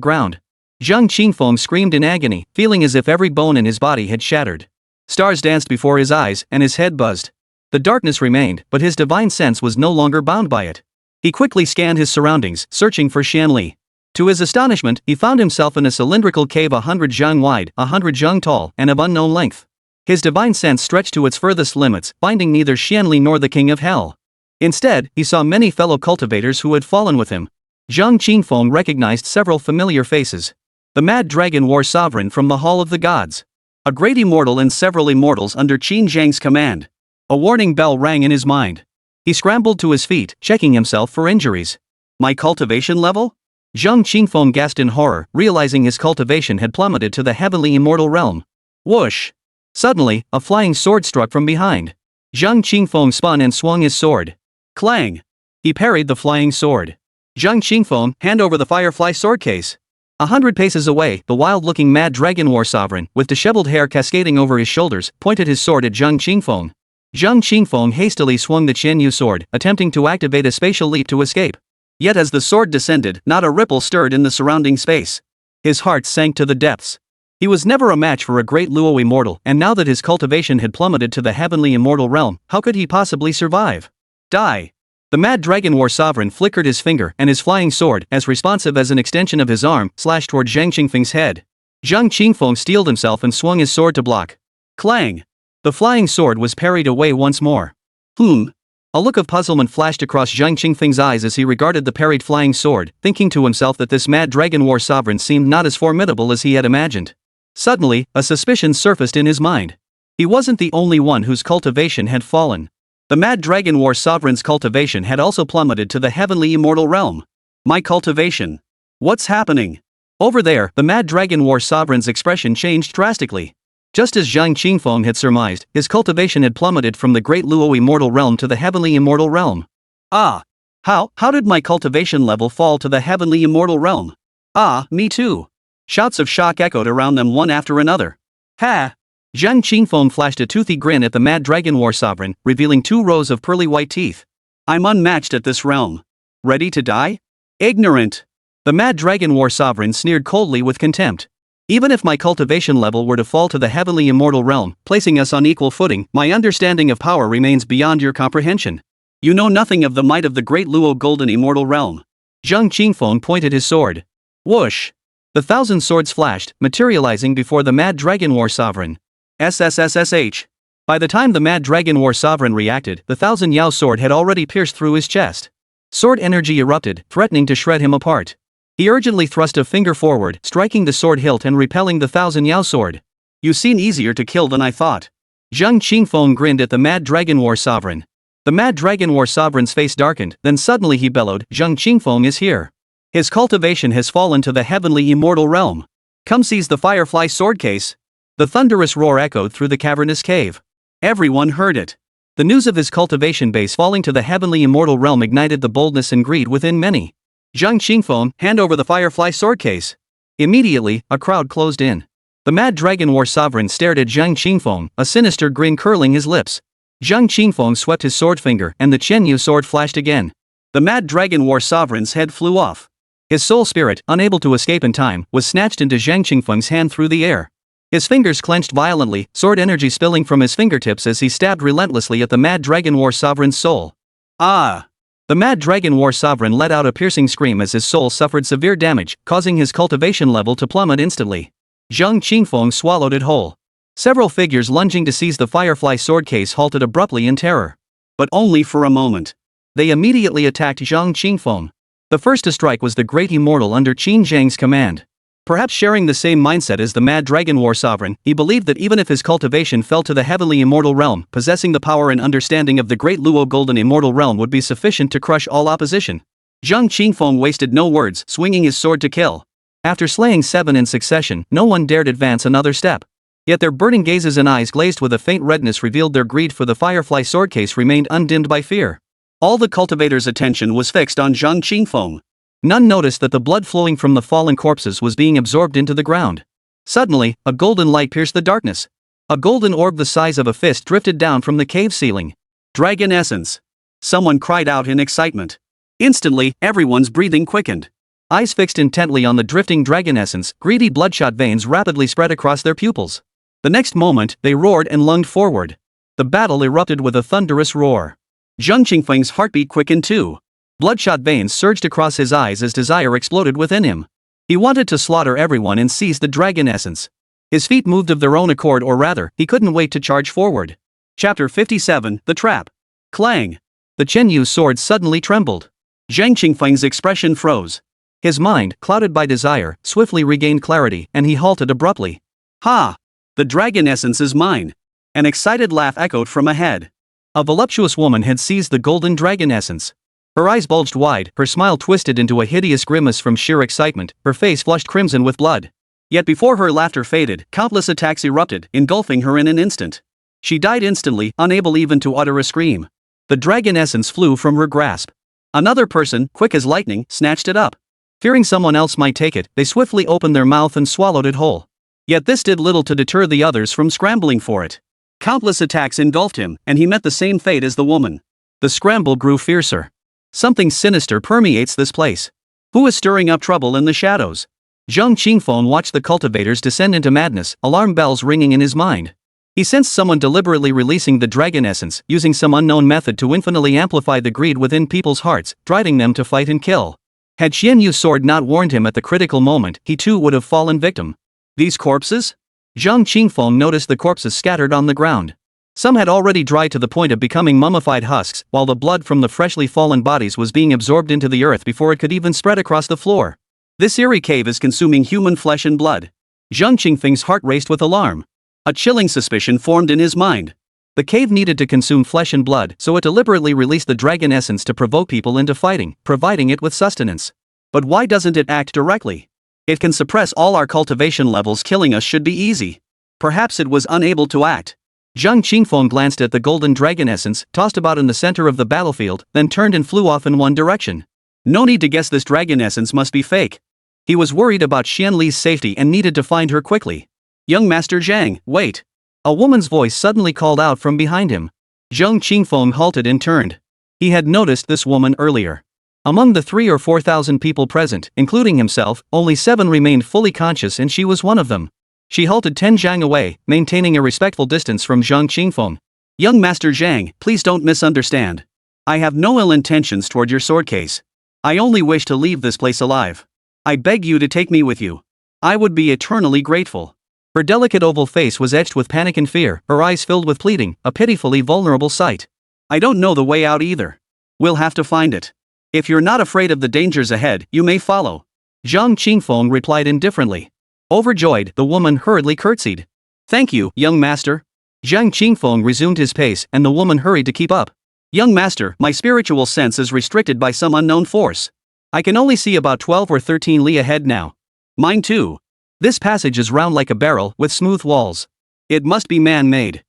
ground. Zhang Qingfeng screamed in agony, feeling as if every bone in his body had shattered. Stars danced before his eyes, and his head buzzed. The darkness remained, but his divine sense was no longer bound by it. He quickly scanned his surroundings, searching for Xuanli. To his astonishment, he found himself in a cylindrical cave 100 zhang wide, 100 zhang tall, and of unknown length. His divine sense stretched to its furthest limits, finding neither Xuanli nor the King of Hell. Instead, he saw many fellow cultivators who had fallen with him. Zhang Qingfeng recognized several familiar faces. The Mad Dragon War Sovereign from the Hall of the Gods. A great immortal and several immortals under Qin Zhang's command. A warning bell rang in his mind. He scrambled to his feet, checking himself for injuries. My cultivation level? Zhang Qingfeng gasped in horror, realizing his cultivation had plummeted to the heavenly immortal realm. Whoosh! Suddenly, a flying sword struck from behind. Zhang Qingfeng spun and swung his sword. Clang! He parried the flying sword. Zhang Qingfeng, hand over the firefly sword case. 100 paces away, the wild-looking Mad Dragon War Sovereign, with disheveled hair cascading over his shoulders, pointed his sword at Zhang Qingfeng. Zhang Qingfeng hastily swung the Qinyun sword, attempting to activate a spatial leap to escape. Yet as the sword descended, not a ripple stirred in the surrounding space. His heart sank to the depths. He was never a match for a great Luo immortal, and now that his cultivation had plummeted to the heavenly immortal realm, how could he possibly survive? Die! The Mad Dragon War Sovereign flickered his finger, and his flying sword, as responsive as an extension of his arm, slashed toward Zhang Qingfeng's head. Zhang Qingfeng steeled himself and swung his sword to block. Clang! The flying sword was parried away once more. A look of puzzlement flashed across Zhang Qingfeng's eyes as he regarded the parried flying sword, thinking to himself that this Mad Dragon War Sovereign seemed not as formidable as he had imagined. Suddenly, a suspicion surfaced in his mind. He wasn't the only one whose cultivation had fallen. The Mad Dragon War Sovereign's cultivation had also plummeted to the heavenly immortal realm. My cultivation. What's happening? Over there, the Mad Dragon War Sovereign's expression changed drastically. Just as Zhang Qingfeng had surmised, his cultivation had plummeted from the great Luo immortal realm to the heavenly immortal realm. Ah! How did my cultivation level fall to the heavenly immortal realm? Ah, me too! Shouts of shock echoed around them one after another. Ha! Zhang Qingfeng flashed a toothy grin at the Mad Dragon War Sovereign, revealing 2 rows of pearly white teeth. I'm unmatched at this realm. Ready to die? Ignorant! The Mad Dragon War Sovereign sneered coldly with contempt. Even if my cultivation level were to fall to the heavenly immortal realm, placing us on equal footing, my understanding of power remains beyond your comprehension. You know nothing of the might of the great Luo golden immortal realm. Zhang Qingfeng pointed his sword. Whoosh! The 1,000 swords flashed, materializing before the Mad Dragon War Sovereign. SSSSH. By the time the Mad Dragon War Sovereign reacted, the 1,000 Yao sword had already pierced through his chest. Sword energy erupted, threatening to shred him apart. He urgently thrust a finger forward, striking the sword hilt and repelling the 1,000 Yao sword. You seem easier to kill than I thought. Zhang Qingfeng grinned at the Mad Dragon War Sovereign. The Mad Dragon War Sovereign's face darkened, then suddenly he bellowed, Zhang Qingfeng is here. His cultivation has fallen to the heavenly immortal realm. Come seize the firefly sword case. The thunderous roar echoed through the cavernous cave. Everyone heard it. The news of his cultivation base falling to the heavenly immortal realm ignited the boldness and greed within many. Zhang Qingfeng, hand over the firefly sword case. Immediately, a crowd closed in. The Mad Dragon War Sovereign stared at Zhang Qingfeng, a sinister grin curling his lips. Zhang Qingfeng swept his sword finger, and the Qinyun sword flashed again. The Mad Dragon War Sovereign's head flew off. His soul spirit, unable to escape in time, was snatched into Zhang Qingfeng's hand through the air. His fingers clenched violently, sword energy spilling from his fingertips as he stabbed relentlessly at the Mad Dragon War Sovereign's soul. Ah! The Mad Dragon War Sovereign let out a piercing scream as his soul suffered severe damage, causing his cultivation level to plummet instantly. Zhang Qingfeng swallowed it whole. Several figures lunging to seize the firefly sword case halted abruptly in terror. But only for a moment. They immediately attacked Zhang Qingfeng. The first to strike was the great immortal under Qin Zhang's command. Perhaps sharing the same mindset as the Mad Dragon War Sovereign, he believed that even if his cultivation fell to the heavenly immortal realm, possessing the power and understanding of the great Luo golden immortal realm would be sufficient to crush all opposition. Zhang Qingfeng wasted no words, swinging his sword to kill. After slaying 7 in succession, no one dared advance another step. Yet their burning gazes and eyes glazed with a faint redness revealed their greed for the firefly sword case remained undimmed by fear. All the cultivators' attention was fixed on Zhang Qingfeng. None noticed that the blood flowing from the fallen corpses was being absorbed into the ground. Suddenly, a golden light pierced the darkness. A golden orb the size of a fist drifted down from the cave ceiling. Dragon essence. Someone cried out in excitement. Instantly, everyone's breathing quickened. Eyes fixed intently on the drifting dragon essence, greedy bloodshot veins rapidly spread across their pupils. The next moment, they roared and lunged forward. The battle erupted with a thunderous roar. Zhang Qingfeng's heartbeat quickened too. Bloodshot veins surged across his eyes as desire exploded within him. He wanted to slaughter everyone and seize the dragon essence. His feet moved of their own accord, or rather, he couldn't wait to charge forward. Chapter 57, The Trap. Clang! The Qinyu's sword suddenly trembled. Zhang Qingfeng's expression froze. His mind, clouded by desire, swiftly regained clarity, and he halted abruptly. Ha! The dragon essence is mine! An excited laugh echoed from ahead. A voluptuous woman had seized the golden dragon essence. Her eyes bulged wide, her smile twisted into a hideous grimace from sheer excitement, her face flushed crimson with blood. Yet before her laughter faded, countless attacks erupted, engulfing her in an instant. She died instantly, unable even to utter a scream. The dragon essence flew from her grasp. Another person, quick as lightning, snatched it up. Fearing someone else might take it, they swiftly opened their mouth and swallowed it whole. Yet this did little to deter the others from scrambling for it. Countless attacks engulfed him, and he met the same fate as the woman. The scramble grew fiercer. Something sinister permeates this place. Who is stirring up trouble in the shadows? Zhang Qingfeng watched the cultivators descend into madness, alarm bells ringing in his mind. He sensed someone deliberately releasing the dragon essence, using some unknown method to infinitely amplify the greed within people's hearts, driving them to fight and kill. Had Qianyu's sword not warned him at the critical moment, he too would have fallen victim. These corpses? Zhang Qingfeng noticed the corpses scattered on the ground. Some had already dried to the point of becoming mummified husks, while the blood from the freshly fallen bodies was being absorbed into the earth before it could even spread across the floor. This eerie cave is consuming human flesh and blood. Zhang Qingfeng's heart raced with alarm. A chilling suspicion formed in his mind. The cave needed to consume flesh and blood, so it deliberately released the dragon essence to provoke people into fighting, providing it with sustenance. But why doesn't it act directly? It can suppress all our cultivation levels, killing us should be easy. Perhaps it was unable to act. Zhang Qingfeng glanced at the golden dragon essence, tossed about in the center of the battlefield, then turned and flew off in one direction. No need to guess, this dragon essence must be fake. He was worried about Xuanli's safety and needed to find her quickly. Young Master Zhang, wait. A woman's voice suddenly called out from behind him. Zhang Qingfeng halted and turned. He had noticed this woman earlier. Among the 3,000 or 4,000 people present, including himself, only 7 remained fully conscious, and she was one of them. She halted 10 zhang away, maintaining a respectful distance from Zhang Qingfeng. Young Master Zhang, please don't misunderstand. I have no ill intentions toward your sword case. I only wish to leave this place alive. I beg you to take me with you. I would be eternally grateful. Her delicate oval face was etched with panic and fear, her eyes filled with pleading, a pitifully vulnerable sight. I don't know the way out either. We'll have to find it. If you're not afraid of the dangers ahead, you may follow. Zhang Qingfeng replied indifferently. Overjoyed, the woman hurriedly curtsied. Thank you, young master. Zhang Qingfeng resumed his pace, and the woman hurried to keep up. Young master, my spiritual sense is restricted by some unknown force. I can only see about 12 or 13 li ahead now. Mine too. This passage is round like a barrel, with smooth walls. It must be man-made.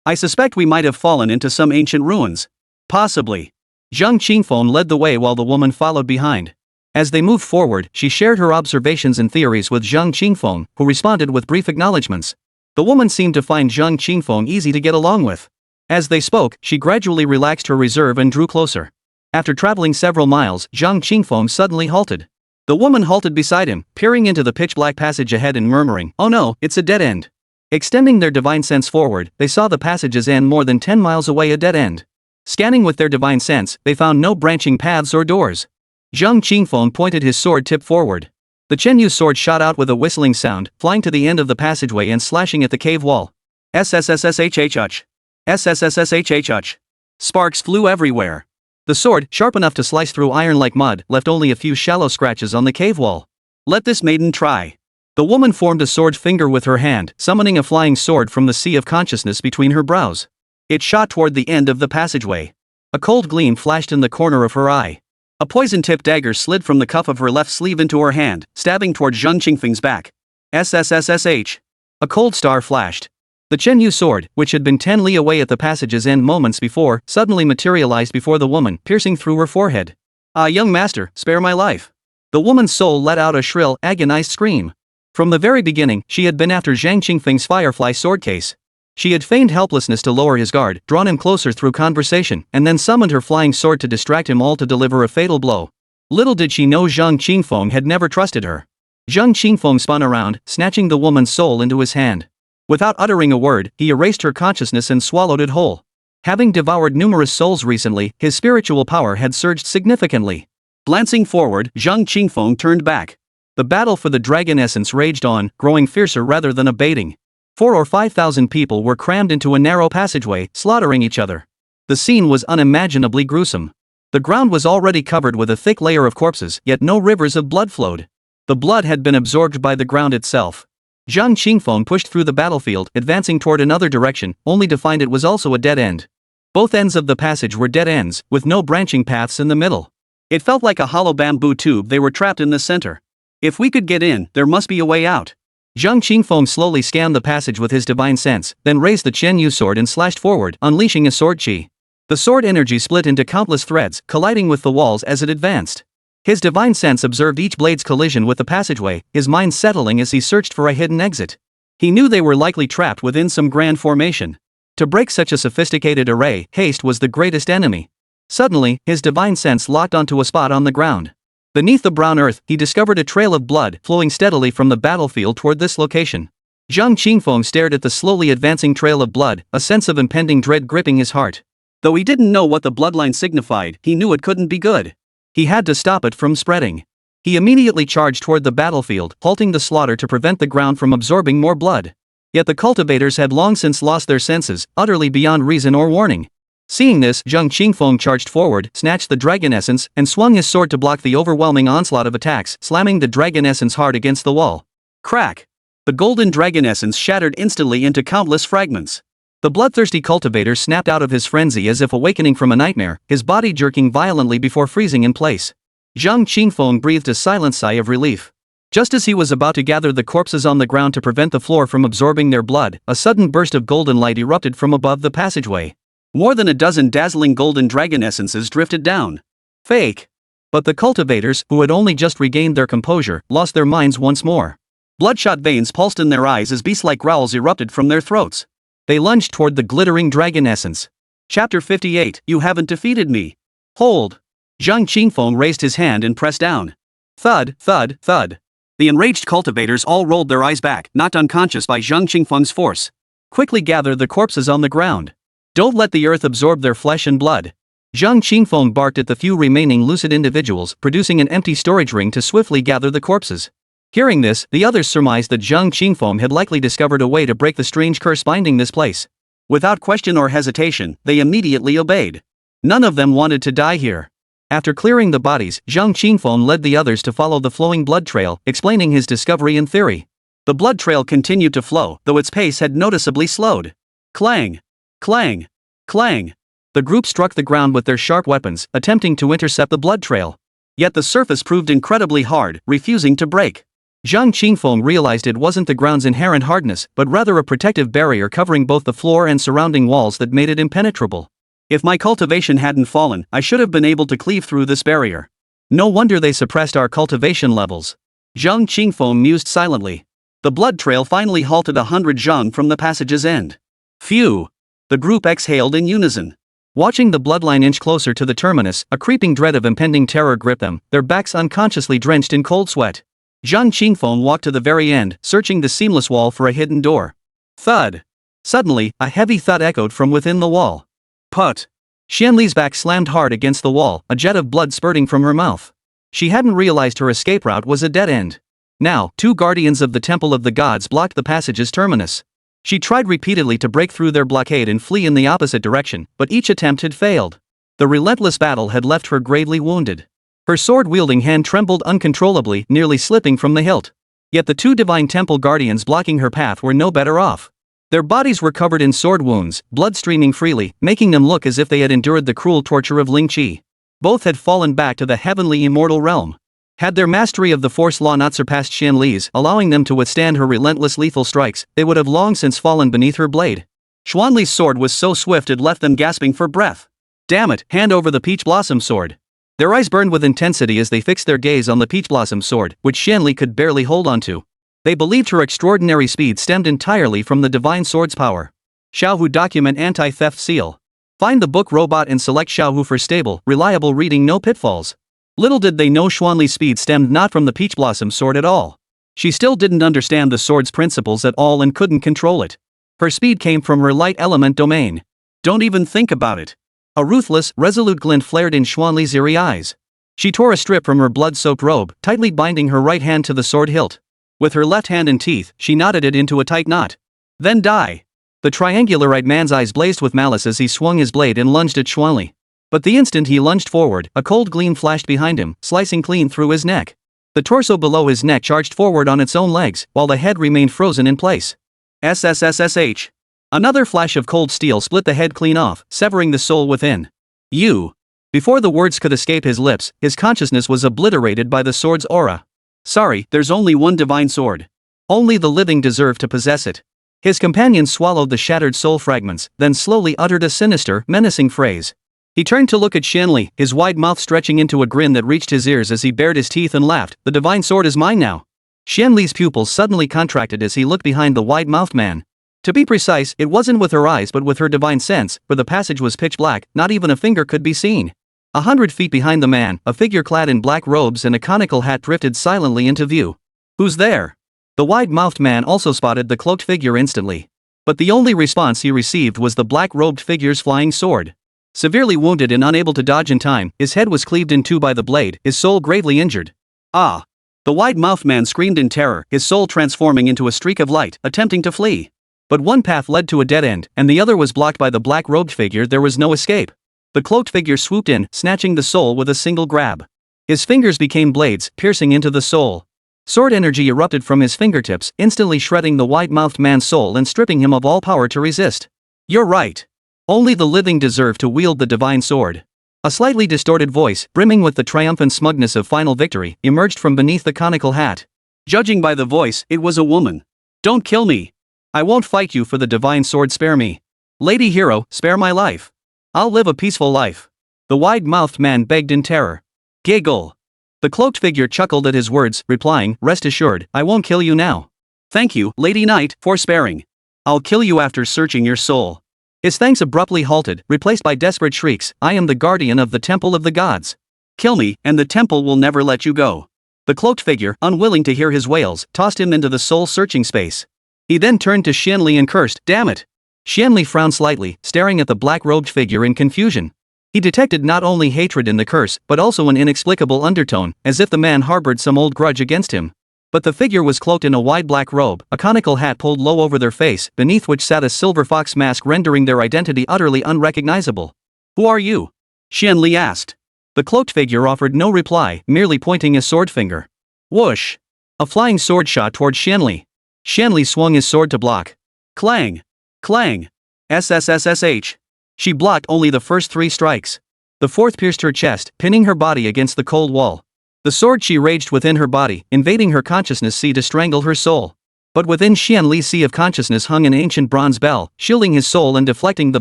I suspect we might have fallen into some ancient ruins. Possibly. Zhang Qingfeng led the way while the woman followed behind. As they moved forward, she shared her observations and theories with Zhang Qingfeng, who responded with brief acknowledgments. The woman seemed to find Zhang Qingfeng easy to get along with. As they spoke, she gradually relaxed her reserve and drew closer. After traveling several miles, Zhang Qingfeng suddenly halted. The woman halted beside him, peering into the pitch-black passage ahead and murmuring, "Oh no, it's a dead end." Extending their divine sense forward, they saw the passage's end more than 10 miles away, a dead end. Scanning with their divine sense, they found no branching paths or doors. Zhang Qingfeng pointed his sword tip forward. The Qinyu's sword shot out with a whistling sound, flying to the end of the passageway and slashing at the cave wall. SSSSHHH. SSSSHHH. Sparks flew everywhere. The sword, sharp enough to slice through iron like mud, left only a few shallow scratches on the cave wall. Let this maiden try. The woman formed a sword finger with her hand, summoning a flying sword from the sea of consciousness between her brows. It shot toward the end of the passageway. A cold gleam flashed in the corner of her eye. A poison-tipped dagger slid from the cuff of her left sleeve into her hand, stabbing toward Zhang Qingfeng's back. SSSSH. A cold star flashed. The Qinyu's sword, which had been 10 li away at the passage's end moments before, suddenly materialized before the woman, piercing through her forehead. "Ah, young master, spare my life." The woman's soul let out a shrill, agonized scream. From the very beginning, she had been after Zhang Qingfeng's firefly sword case. She had feigned helplessness to lower his guard, drawn him closer through conversation, and then summoned her flying sword to distract him all to deliver a fatal blow. Little did she know Zhang Qingfeng had never trusted her. Zhang Qingfeng spun around, snatching the woman's soul into his hand. Without uttering a word, he erased her consciousness and swallowed it whole. Having devoured numerous souls recently, his spiritual power had surged significantly. Glancing forward, Zhang Qingfeng turned back. The battle for the dragon essence raged on, growing fiercer rather than abating. 4,000 or 5,000 people were crammed into a narrow passageway, slaughtering each other. The scene was unimaginably gruesome. The ground was already covered with a thick layer of corpses, yet no rivers of blood flowed. The blood had been absorbed by the ground itself. Zhang Qingfeng pushed through the battlefield, advancing toward another direction, only to find it was also a dead end. Both ends of the passage were dead ends, with no branching paths in the middle. It felt like a hollow bamboo tube. They were trapped in the center. If we could get in, there must be a way out. Zhang Qingfeng slowly scanned the passage with his divine sense, then raised the Qinyun sword and slashed forward, unleashing a sword chi. The sword energy split into countless threads, colliding with the walls as it advanced. His divine sense observed each blade's collision with the passageway, his mind settling as he searched for a hidden exit. He knew they were likely trapped within some grand formation. To break such a sophisticated array, haste was the greatest enemy. Suddenly, his divine sense locked onto a spot on the ground. Beneath the brown earth, he discovered a trail of blood flowing steadily from the battlefield toward this location. Zhang Qingfeng stared at the slowly advancing trail of blood, a sense of impending dread gripping his heart. Though he didn't know what the bloodline signified, he knew it couldn't be good. He had to stop it from spreading. He immediately charged toward the battlefield, halting the slaughter to prevent the ground from absorbing more blood. Yet the cultivators had long since lost their senses, utterly beyond reason or warning. Seeing this, Zhang Qingfeng charged forward, snatched the dragon essence, and swung his sword to block the overwhelming onslaught of attacks, slamming the dragon essence hard against the wall. Crack! The golden dragon essence shattered instantly into countless fragments. The bloodthirsty cultivator snapped out of his frenzy as if awakening from a nightmare, his body jerking violently before freezing in place. Zhang Qingfeng breathed a silent sigh of relief. Just as he was about to gather the corpses on the ground to prevent the floor from absorbing their blood, a sudden burst of golden light erupted from above the passageway. More than a dozen dazzling golden dragon essences drifted down. Fake! But the cultivators, who had only just regained their composure, lost their minds once more. Bloodshot veins pulsed in their eyes as beast-like growls erupted from their throats. They lunged toward the glittering dragon essence. Chapter 58, You Haven't Defeated Me. Hold! Zhang Qingfeng raised his hand and pressed down. Thud, thud, thud. The enraged cultivators all rolled their eyes back, knocked unconscious by Zhang Qingfeng's force. Quickly gather the corpses on the ground. Don't let the earth absorb their flesh and blood. Zhang Qingfeng barked at the few remaining lucid individuals, producing an empty storage ring to swiftly gather the corpses. Hearing this, the others surmised that Zhang Qingfeng had likely discovered a way to break the strange curse binding this place. Without question or hesitation, they immediately obeyed. None of them wanted to die here. After clearing the bodies, Zhang Qingfeng led the others to follow the flowing blood trail, explaining his discovery and theory. The blood trail continued to flow, though its pace had noticeably slowed. Clang! Clang! Clang! The group struck the ground with their sharp weapons, attempting to intercept the blood trail. Yet the surface proved incredibly hard, refusing to break. Zhang Qingfeng realized it wasn't the ground's inherent hardness, but rather a protective barrier covering both the floor and surrounding walls that made it impenetrable. If my cultivation hadn't fallen, I should have been able to cleave through this barrier. No wonder they suppressed our cultivation levels. Zhang Qingfeng mused silently. The blood trail finally halted 100 zhang from the passage's end. Phew! The group exhaled in unison. Watching the bloodline inch closer to the terminus, a creeping dread of impending terror gripped them, their backs unconsciously drenched in cold sweat. Zhang Qingfeng walked to the very end, searching the seamless wall for a hidden door. Thud! Suddenly, a heavy thud echoed from within the wall. Put! Xuanli's back slammed hard against the wall, a jet of blood spurting from her mouth. She hadn't realized her escape route was a dead end. Now, 2 guardians of the Temple of the Gods blocked the passage's terminus. She tried repeatedly to break through their blockade and flee in the opposite direction, but each attempt had failed. The relentless battle had left her gravely wounded. Her sword-wielding hand trembled uncontrollably, nearly slipping from the hilt. Yet the 2 divine temple guardians blocking her path were no better off. Their bodies were covered in sword wounds, blood streaming freely, making them look as if they had endured the cruel torture of Ling Qi. Both had fallen back to the heavenly immortal realm. Had their mastery of the force law not surpassed Xuanli's, allowing them to withstand her relentless lethal strikes, they would have long since fallen beneath her blade. Xuanli's sword was so swift it left them gasping for breath. Damn it, hand over the peach blossom sword. Their eyes burned with intensity as they fixed their gaze on the peach blossom sword, which Xuanli could barely hold onto. They believed her extraordinary speed stemmed entirely from the divine sword's power. Xiaohu document anti-theft seal. Find the book robot and select Xiaohu for stable, reliable reading, no pitfalls. Little did they know Xuanli's speed stemmed not from the peach blossom sword at all. She still didn't understand the sword's principles at all and couldn't control it. Her speed came from her light element domain. Don't even think about it. A ruthless, resolute glint flared in Xuanli's eerie eyes. She tore a strip from her blood-soaked robe, tightly binding her right hand to the sword hilt. With her left hand and teeth, she knotted it into a tight knot. Then die. The triangular-eyed man's eyes blazed with malice as he swung his blade and lunged at Xuanli. But the instant he lunged forward, a cold gleam flashed behind him, slicing clean through his neck. The torso below his neck charged forward on its own legs, while the head remained frozen in place. SSSSH. Another flash of cold steel split the head clean off, severing the soul within. You. Before the words could escape his lips, his consciousness was obliterated by the sword's aura. Sorry, there's only one divine sword. Only the living deserve to possess it. His companion swallowed the shattered soul fragments, then slowly uttered a sinister, menacing phrase. He turned to look at Xuanli, his wide mouth stretching into a grin that reached his ears as he bared his teeth and laughed. The divine sword is mine now. Xuanli's pupils suddenly contracted as he looked behind the wide-mouthed man. To be precise, it wasn't with her eyes but with her divine sense, for the passage was pitch black, not even a finger could be seen. 100 feet behind the man, a figure clad in black robes and a conical hat drifted silently into view. Who's there? The wide-mouthed man also spotted the cloaked figure instantly. But the only response he received was the black-robed figure's flying sword. Severely wounded and unable to dodge in time, his head was cleaved in two by the blade, his soul gravely injured. Ah! The wide-mouthed man screamed in terror, his soul transforming into a streak of light, attempting to flee. But one path led to a dead end, and the other was blocked by the black-robed figure. There was no escape. The cloaked figure swooped in, snatching the soul with a single grab. His fingers became blades, piercing into the soul. Sword energy erupted from his fingertips, instantly shredding the wide-mouthed man's soul and stripping him of all power to resist. You're right. Only the living deserve to wield the divine sword. A slightly distorted voice, brimming with the triumphant smugness of final victory, emerged from beneath the conical hat. Judging by the voice, it was a woman. Don't kill me. I won't fight you for the divine sword. Spare me. Lady hero, spare my life. I'll live a peaceful life. The wide-mouthed man begged in terror. Giggle. The cloaked figure chuckled at his words, replying, rest assured, I won't kill you now. Thank you, Lady Knight, for sparing. I'll kill you after searching your soul. His thanks abruptly halted, replaced by desperate shrieks. I am the guardian of the temple of the gods. Kill me, and the temple will never let you go. The cloaked figure, unwilling to hear his wails, tossed him into the soul-searching space. He then turned to Xuanli and cursed, damn it! Xuanli frowned slightly, staring at the black-robed figure in confusion. He detected not only hatred in the curse, but also an inexplicable undertone, as if the man harbored some old grudge against him. But the figure was cloaked in a wide black robe, a conical hat pulled low over their face, beneath which sat a silver fox mask rendering their identity utterly unrecognizable. Who are you? Xuanli asked. The cloaked figure offered no reply, merely pointing a sword finger. Whoosh! A flying sword shot toward Xuanli. Xuanli swung his sword to block. Clang! Clang! SSSSH. She blocked only the first 3 strikes. The fourth pierced her chest, pinning her body against the cold wall. The sword she raged within her body, invading her consciousness sea to strangle her soul. But within Xuanli's sea of consciousness hung an ancient bronze bell, shielding his soul and deflecting the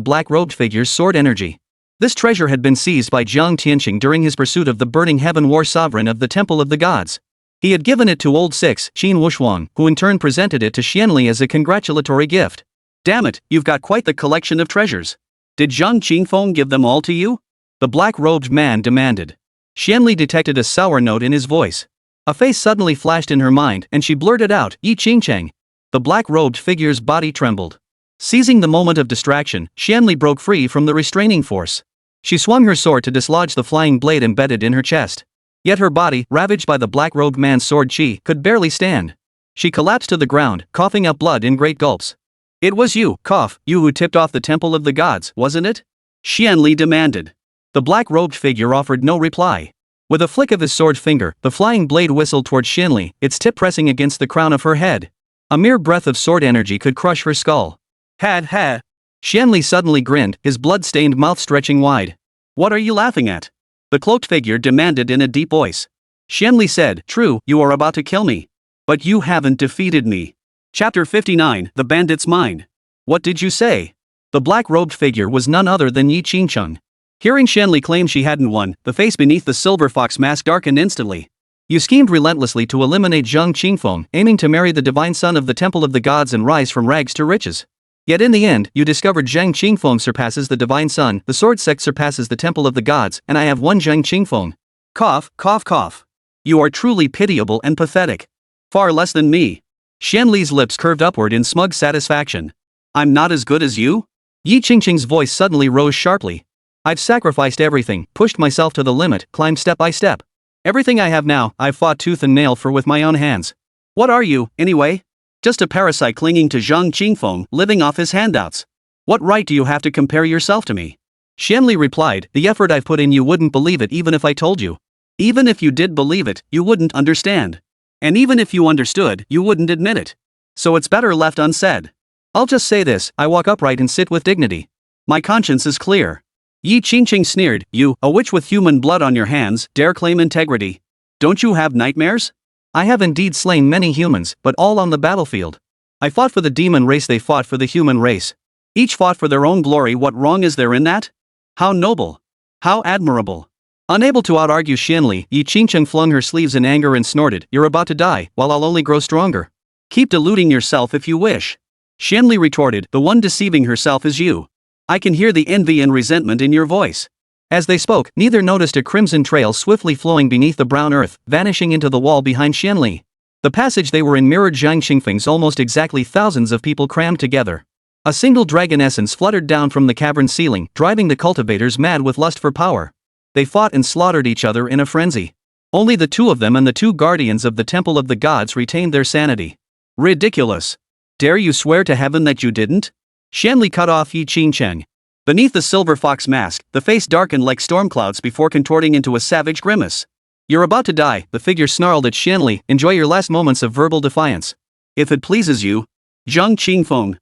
black-robed figure's sword energy. This treasure had been seized by Zhang Tianyue during his pursuit of the burning heaven war sovereign of the Temple of the Gods. He had given it to old Six, Qin Wuxuang, who in turn presented it to Xuanli as a congratulatory gift. Damn it, you've got quite the collection of treasures. Did Zhang Qingfeng give them all to you? The black-robed man demanded. Xuanli detected a sour note in his voice. A face suddenly flashed in her mind, and she blurted out, Yi Qingcheng. The black-robed figure's body trembled. Seizing the moment of distraction, Xuanli broke free from the restraining force. She swung her sword to dislodge the flying blade embedded in her chest. Yet her body, ravaged by the black-robed man's sword chi, could barely stand. She collapsed to the ground, coughing up blood in great gulps. It was you, you who tipped off the Temple of the Gods, wasn't it? Xuanli demanded. The black-robed figure offered no reply. With a flick of his sword finger, the flying blade whistled toward Xuanli, its tip pressing against the crown of her head. A mere breath of sword energy could crush her skull. Had. Xuanli suddenly grinned, his blood-stained mouth stretching wide. What are you laughing at? The cloaked figure demanded in a deep voice. Xuanli said, true, you are about to kill me. But you haven't defeated me. Chapter 59, The Bandit's Mind. What did you say? The black-robed figure was none other than Yi Qingcheng. Hearing Xuanli claim she hadn't won, the face beneath the silver fox mask darkened instantly. You schemed relentlessly to eliminate Zhang Qingfeng, aiming to marry the divine son of the Temple of the Gods and rise from rags to riches. Yet in the end, you discovered Zhang Qingfeng surpasses the divine sun, the sword sect surpasses the temple of the gods, and I have one Zhang Qingfeng. Cough, cough, cough. You are truly pitiable and pathetic. Far less than me. Xuanli's lips curved upward in smug satisfaction. I'm not as good as you? Yi Qingqing's voice suddenly rose sharply. I've sacrificed everything, pushed myself to the limit, climbed step by step. Everything I have now, I've fought tooth and nail for with my own hands. What are you, anyway? Just a parasite clinging to Zhang Qingfeng, living off his handouts. What right do you have to compare yourself to me? Xuanli replied, the effort I've put in, you wouldn't believe it even if I told you. Even if you did believe it, you wouldn't understand. And even if you understood, you wouldn't admit it. So it's better left unsaid. I'll just say this, I walk upright and sit with dignity. My conscience is clear. Yi Qingqing sneered, you, a witch with human blood on your hands, dare claim integrity. Don't you have nightmares? I have indeed slain many humans, but all on the battlefield. I fought for the demon race, they fought for the human race. Each fought for their own glory. What wrong is there in that? How noble. How admirable. Unable to out-argue Xuanli, Yi Qingqing flung her sleeves in anger and snorted, you're about to die, while I'll only grow stronger. Keep deluding yourself if you wish. Xuanli retorted, the one deceiving herself is you. I can hear the envy and resentment in your voice. As they spoke, neither noticed a crimson trail swiftly flowing beneath the brown earth, vanishing into the wall behind Xuanli. The passage they were in mirrored Zhang Qingfeng's almost exactly, thousands of people crammed together. A single dragon essence fluttered down from the cavern ceiling, driving the cultivators mad with lust for power. They fought and slaughtered each other in a frenzy. Only the two of them and the two guardians of the temple of the gods retained their sanity. Ridiculous. Dare you swear to heaven that you didn't? Xuanli cut off Yi Qingqing. Beneath the silver fox mask, the face darkened like storm clouds before contorting into a savage grimace. You're about to die, the figure snarled at Xuanli, enjoy your last moments of verbal defiance. If it pleases you. Zhang Qingfeng.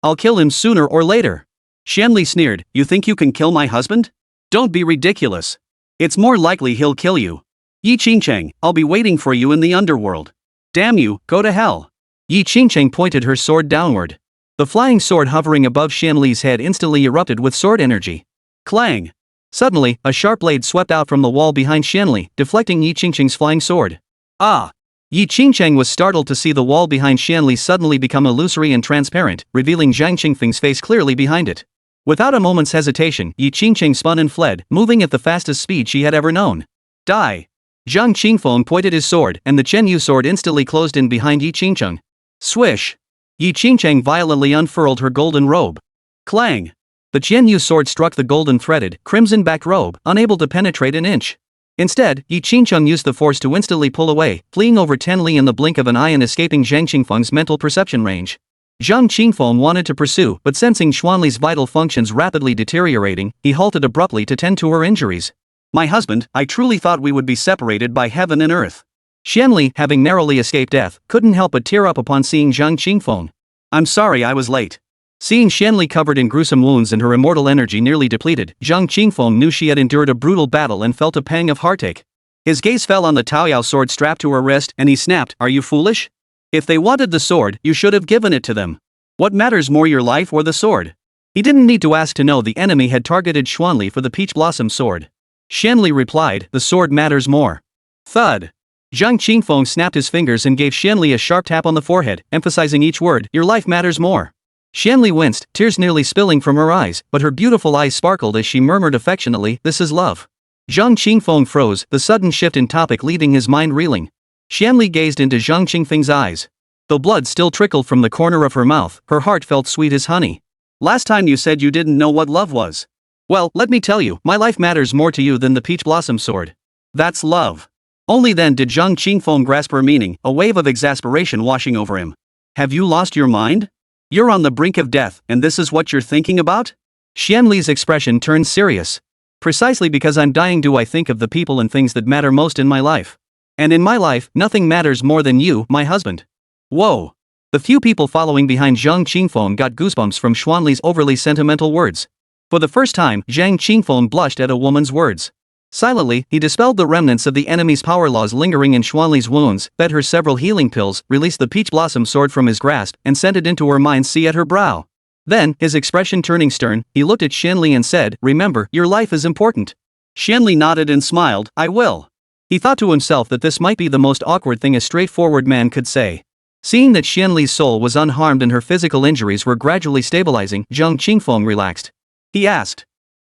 I'll kill him sooner or later. Xuanli sneered, you think you can kill my husband? Don't be ridiculous. It's more likely he'll kill you. Yi Qingqing, I'll be waiting for you in the underworld. Damn you, go to hell. Yi Qingqing pointed her sword downward. The flying sword hovering above Xuanli's head instantly erupted with sword energy. Clang! Suddenly, a sharp blade swept out from the wall behind Xuanli, deflecting Yi Qingqing's flying sword. Ah! Yi Qingqing was startled to see the wall behind Xuanli suddenly become illusory and transparent, revealing Zhang Qingfeng's face clearly behind it. Without a moment's hesitation, Yi Qingqing spun and fled, moving at the fastest speed she had ever known. Die! Zhang Qingfeng pointed his sword, and the Qianyu sword instantly closed in behind Yi Qingqing. Swish! Yi Qingqing violently unfurled her golden robe. Clang! The Qianyu sword struck the golden threaded, crimson-backed robe, unable to penetrate an inch. Instead, Yi Qingqing used the force to instantly pull away, fleeing over 10 li in the blink of an eye and escaping Zhang Qingfeng's mental perception range. Zhang Qingfeng wanted to pursue, but sensing Xuanli's vital functions rapidly deteriorating, he halted abruptly to tend to her injuries. My husband, I truly thought we would be separated by heaven and earth. Xuanli, having narrowly escaped death, couldn't help but tear up upon seeing Zhang Qingfeng. I'm sorry I was late. Seeing Xuanli covered in gruesome wounds and her immortal energy nearly depleted, Zhang Qingfeng knew she had endured a brutal battle and felt a pang of heartache. His gaze fell on the Taoyao sword strapped to her wrist, and he snapped, are you foolish? If they wanted the sword, you should have given it to them. What matters more, your life or the sword? He didn't need to ask to know the enemy had targeted Xuanli for the peach blossom sword. Xuanli replied, the sword matters more. Thud. Zhang Qingfeng snapped his fingers and gave Xuanli a sharp tap on the forehead, emphasizing each word, your life matters more. Xuanli winced, tears nearly spilling from her eyes, but her beautiful eyes sparkled as she murmured affectionately, this is love. Zhang Qingfeng froze, the sudden shift in topic leaving his mind reeling. Xuanli gazed into Zhang Qingfeng's eyes. Though blood still trickled from the corner of her mouth, her heart felt sweet as honey. Last time you said you didn't know what love was. Well, let me tell you, my life matters more to you than the peach blossom sword. That's love. Only then did Zhang Qingfeng grasp her meaning, a wave of exasperation washing over him. Have you lost your mind? You're on the brink of death, and this is what you're thinking about? Xuanli's expression turned serious. Precisely because I'm dying do I think of the people and things that matter most in my life. And in my life, nothing matters more than you, my husband. Whoa! The few people following behind Zhang Qingfeng got goosebumps from Xuanli's overly sentimental words. For the first time, Zhang Qingfeng blushed at a woman's words. Silently, he dispelled the remnants of the enemy's power laws lingering in Xuanli's wounds, fed her several healing pills, released the peach blossom sword from his grasp, and sent it into her mind's sea at her brow. Then, his expression turning stern, he looked at Xuanli and said, remember, your life is important. Xuanli nodded and smiled, I will. He thought to himself that this might be the most awkward thing a straightforward man could say. Seeing that Xuanli's soul was unharmed and her physical injuries were gradually stabilizing, Zhang Qingfeng relaxed. He asked.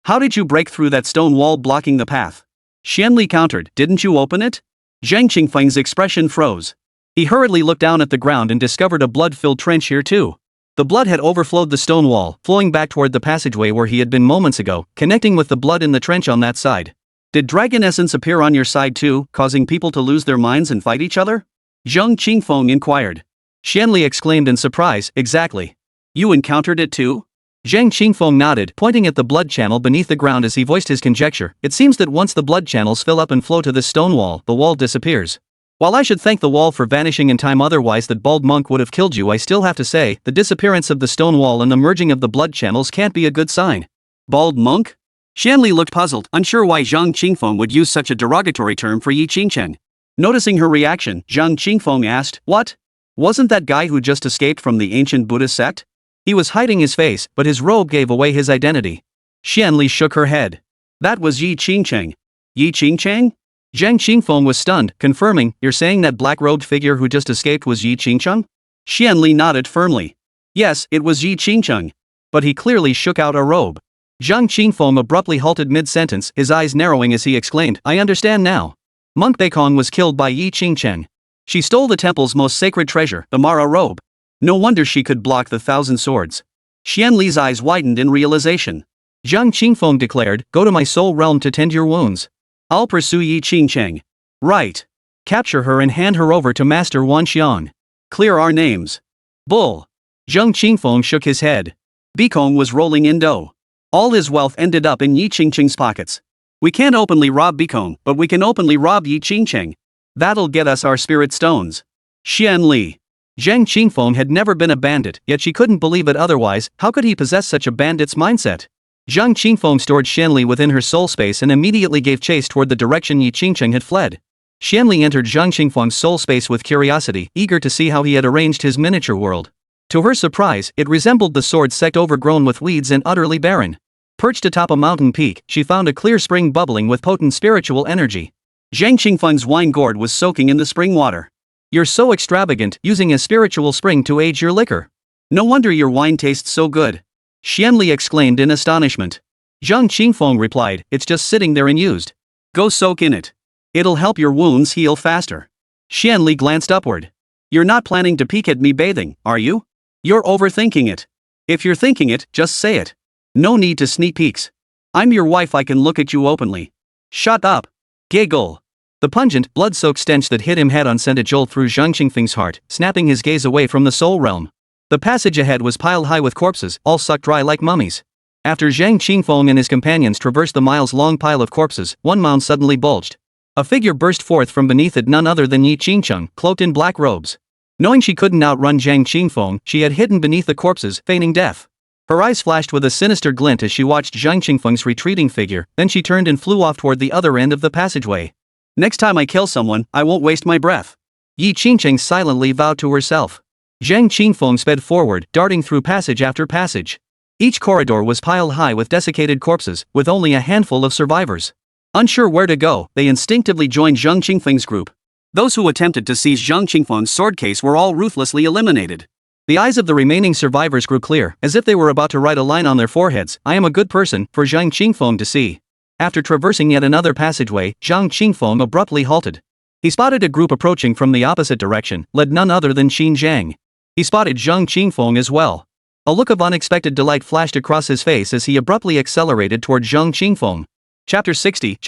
How did you break through that stone wall blocking the path? Xuanli countered, didn't you open it? Zhang Qingfeng's expression froze. He hurriedly looked down at the ground and discovered a blood-filled trench here too. The blood had overflowed the stone wall, flowing back toward the passageway where he had been moments ago, connecting with the blood in the trench on that side. Did dragon essence appear on your side too, causing people to lose their minds and fight each other? Zhang Qingfeng inquired. Xuanli exclaimed in surprise, exactly. You encountered it too? Zhang Qingfeng nodded, pointing at the blood channel beneath the ground as he voiced his conjecture. It seems that once the blood channels fill up and flow to this stone wall, the wall disappears. While I should thank the wall for vanishing in time, otherwise that bald monk would have killed you, I still have to say, the disappearance of the stone wall and the merging of the blood channels can't be a good sign. Bald monk? Xuanli looked puzzled, unsure why Zhang Qingfeng would use such a derogatory term for Yi Qingcheng. Noticing her reaction, Zhang Qingfeng asked, what? Wasn't that guy who just escaped from the ancient Buddhist sect? He was hiding his face, but his robe gave away his identity. Xuanli shook her head. That was Yi Qingcheng. Yi Qingcheng? Zhang Qingfeng was stunned, confirming, you're saying that black-robed figure who just escaped was Yi Qingcheng? Xuanli nodded firmly. Yes, it was Yi Qingcheng. But he clearly shook out a robe. Zhang Qingfeng abruptly halted mid-sentence, his eyes narrowing as he exclaimed, I understand now. Monk Beikong was killed by Yi Qingcheng. She stole the temple's most sacred treasure, the Mara robe. No wonder she could block the 1,000 swords. Xuanli's eyes widened in realization. Zhang Qingfeng declared, go to my soul realm to tend your wounds. I'll pursue Yi Qingcheng. Right. Capture her and hand her over to Master Wanxian. Clear our names. Bull. Zhang Qingfeng shook his head. Beikong was rolling in dough. All his wealth ended up in Yi Qingcheng's pockets. We can't openly rob Beikong, but we can openly rob Yi Qingcheng. That'll get us our spirit stones. Xuanli. Zhang Qingfeng had never been a bandit, yet she couldn't believe it otherwise. How could he possess such a bandit's mindset? Zhang Qingfeng stored Xuanli within her soul space and immediately gave chase toward the direction Yi Qingcheng had fled. Xuanli entered Zhang Qingfeng's soul space with curiosity, eager to see how he had arranged his miniature world. To her surprise, it resembled the sword sect overgrown with weeds and utterly barren. Perched atop a mountain peak, she found a clear spring bubbling with potent spiritual energy. Zhang Qingfeng's wine gourd was soaking in the spring water. You're so extravagant, using a spiritual spring to age your liquor. No wonder your wine tastes so good. Xuanli exclaimed in astonishment. Zhang Qingfeng replied, it's just sitting there unused. Go soak in it. It'll help your wounds heal faster. Xuanli glanced upward. You're not planning to peek at me bathing, are you? You're overthinking it. If you're thinking it, just say it. No need to sneak peeks. I'm your wife, I can look at you openly. Shut up. Giggle. The pungent, blood-soaked stench that hit him head-on sent a jolt through Zhang Qingfeng's heart, snapping his gaze away from the soul realm. The passage ahead was piled high with corpses, all sucked dry like mummies. After Zhang Qingfeng and his companions traversed the miles-long pile of corpses, one mound suddenly bulged. A figure burst forth from beneath it, none other than Yi Qingcheng, cloaked in black robes. Knowing she couldn't outrun Zhang Qingfeng, she had hidden beneath the corpses, feigning death. Her eyes flashed with a sinister glint as she watched Zhang Qingfeng's retreating figure, then she turned and flew off toward the other end of the passageway. Next time I kill someone, I won't waste my breath. Yi Qingcheng silently vowed to herself. Zhang Qingfeng sped forward, darting through passage after passage. Each corridor was piled high with desiccated corpses, with only a handful of survivors. Unsure where to go, they instinctively joined Zhang Qingfeng's group. Those who attempted to seize Zhang Qingfeng's sword case were all ruthlessly eliminated. The eyes of the remaining survivors grew clear, as if they were about to write a line on their foreheads, I am a good person, for Zhang Qingfeng to see. After traversing yet another passageway, Zhang Qingfeng abruptly halted. He spotted a group approaching from the opposite direction, led none other than Xin Zhang. He spotted Zhang Qingfeng as well. A look of unexpected delight flashed across his face as he abruptly accelerated toward Zhang Qingfeng. Chapter 60,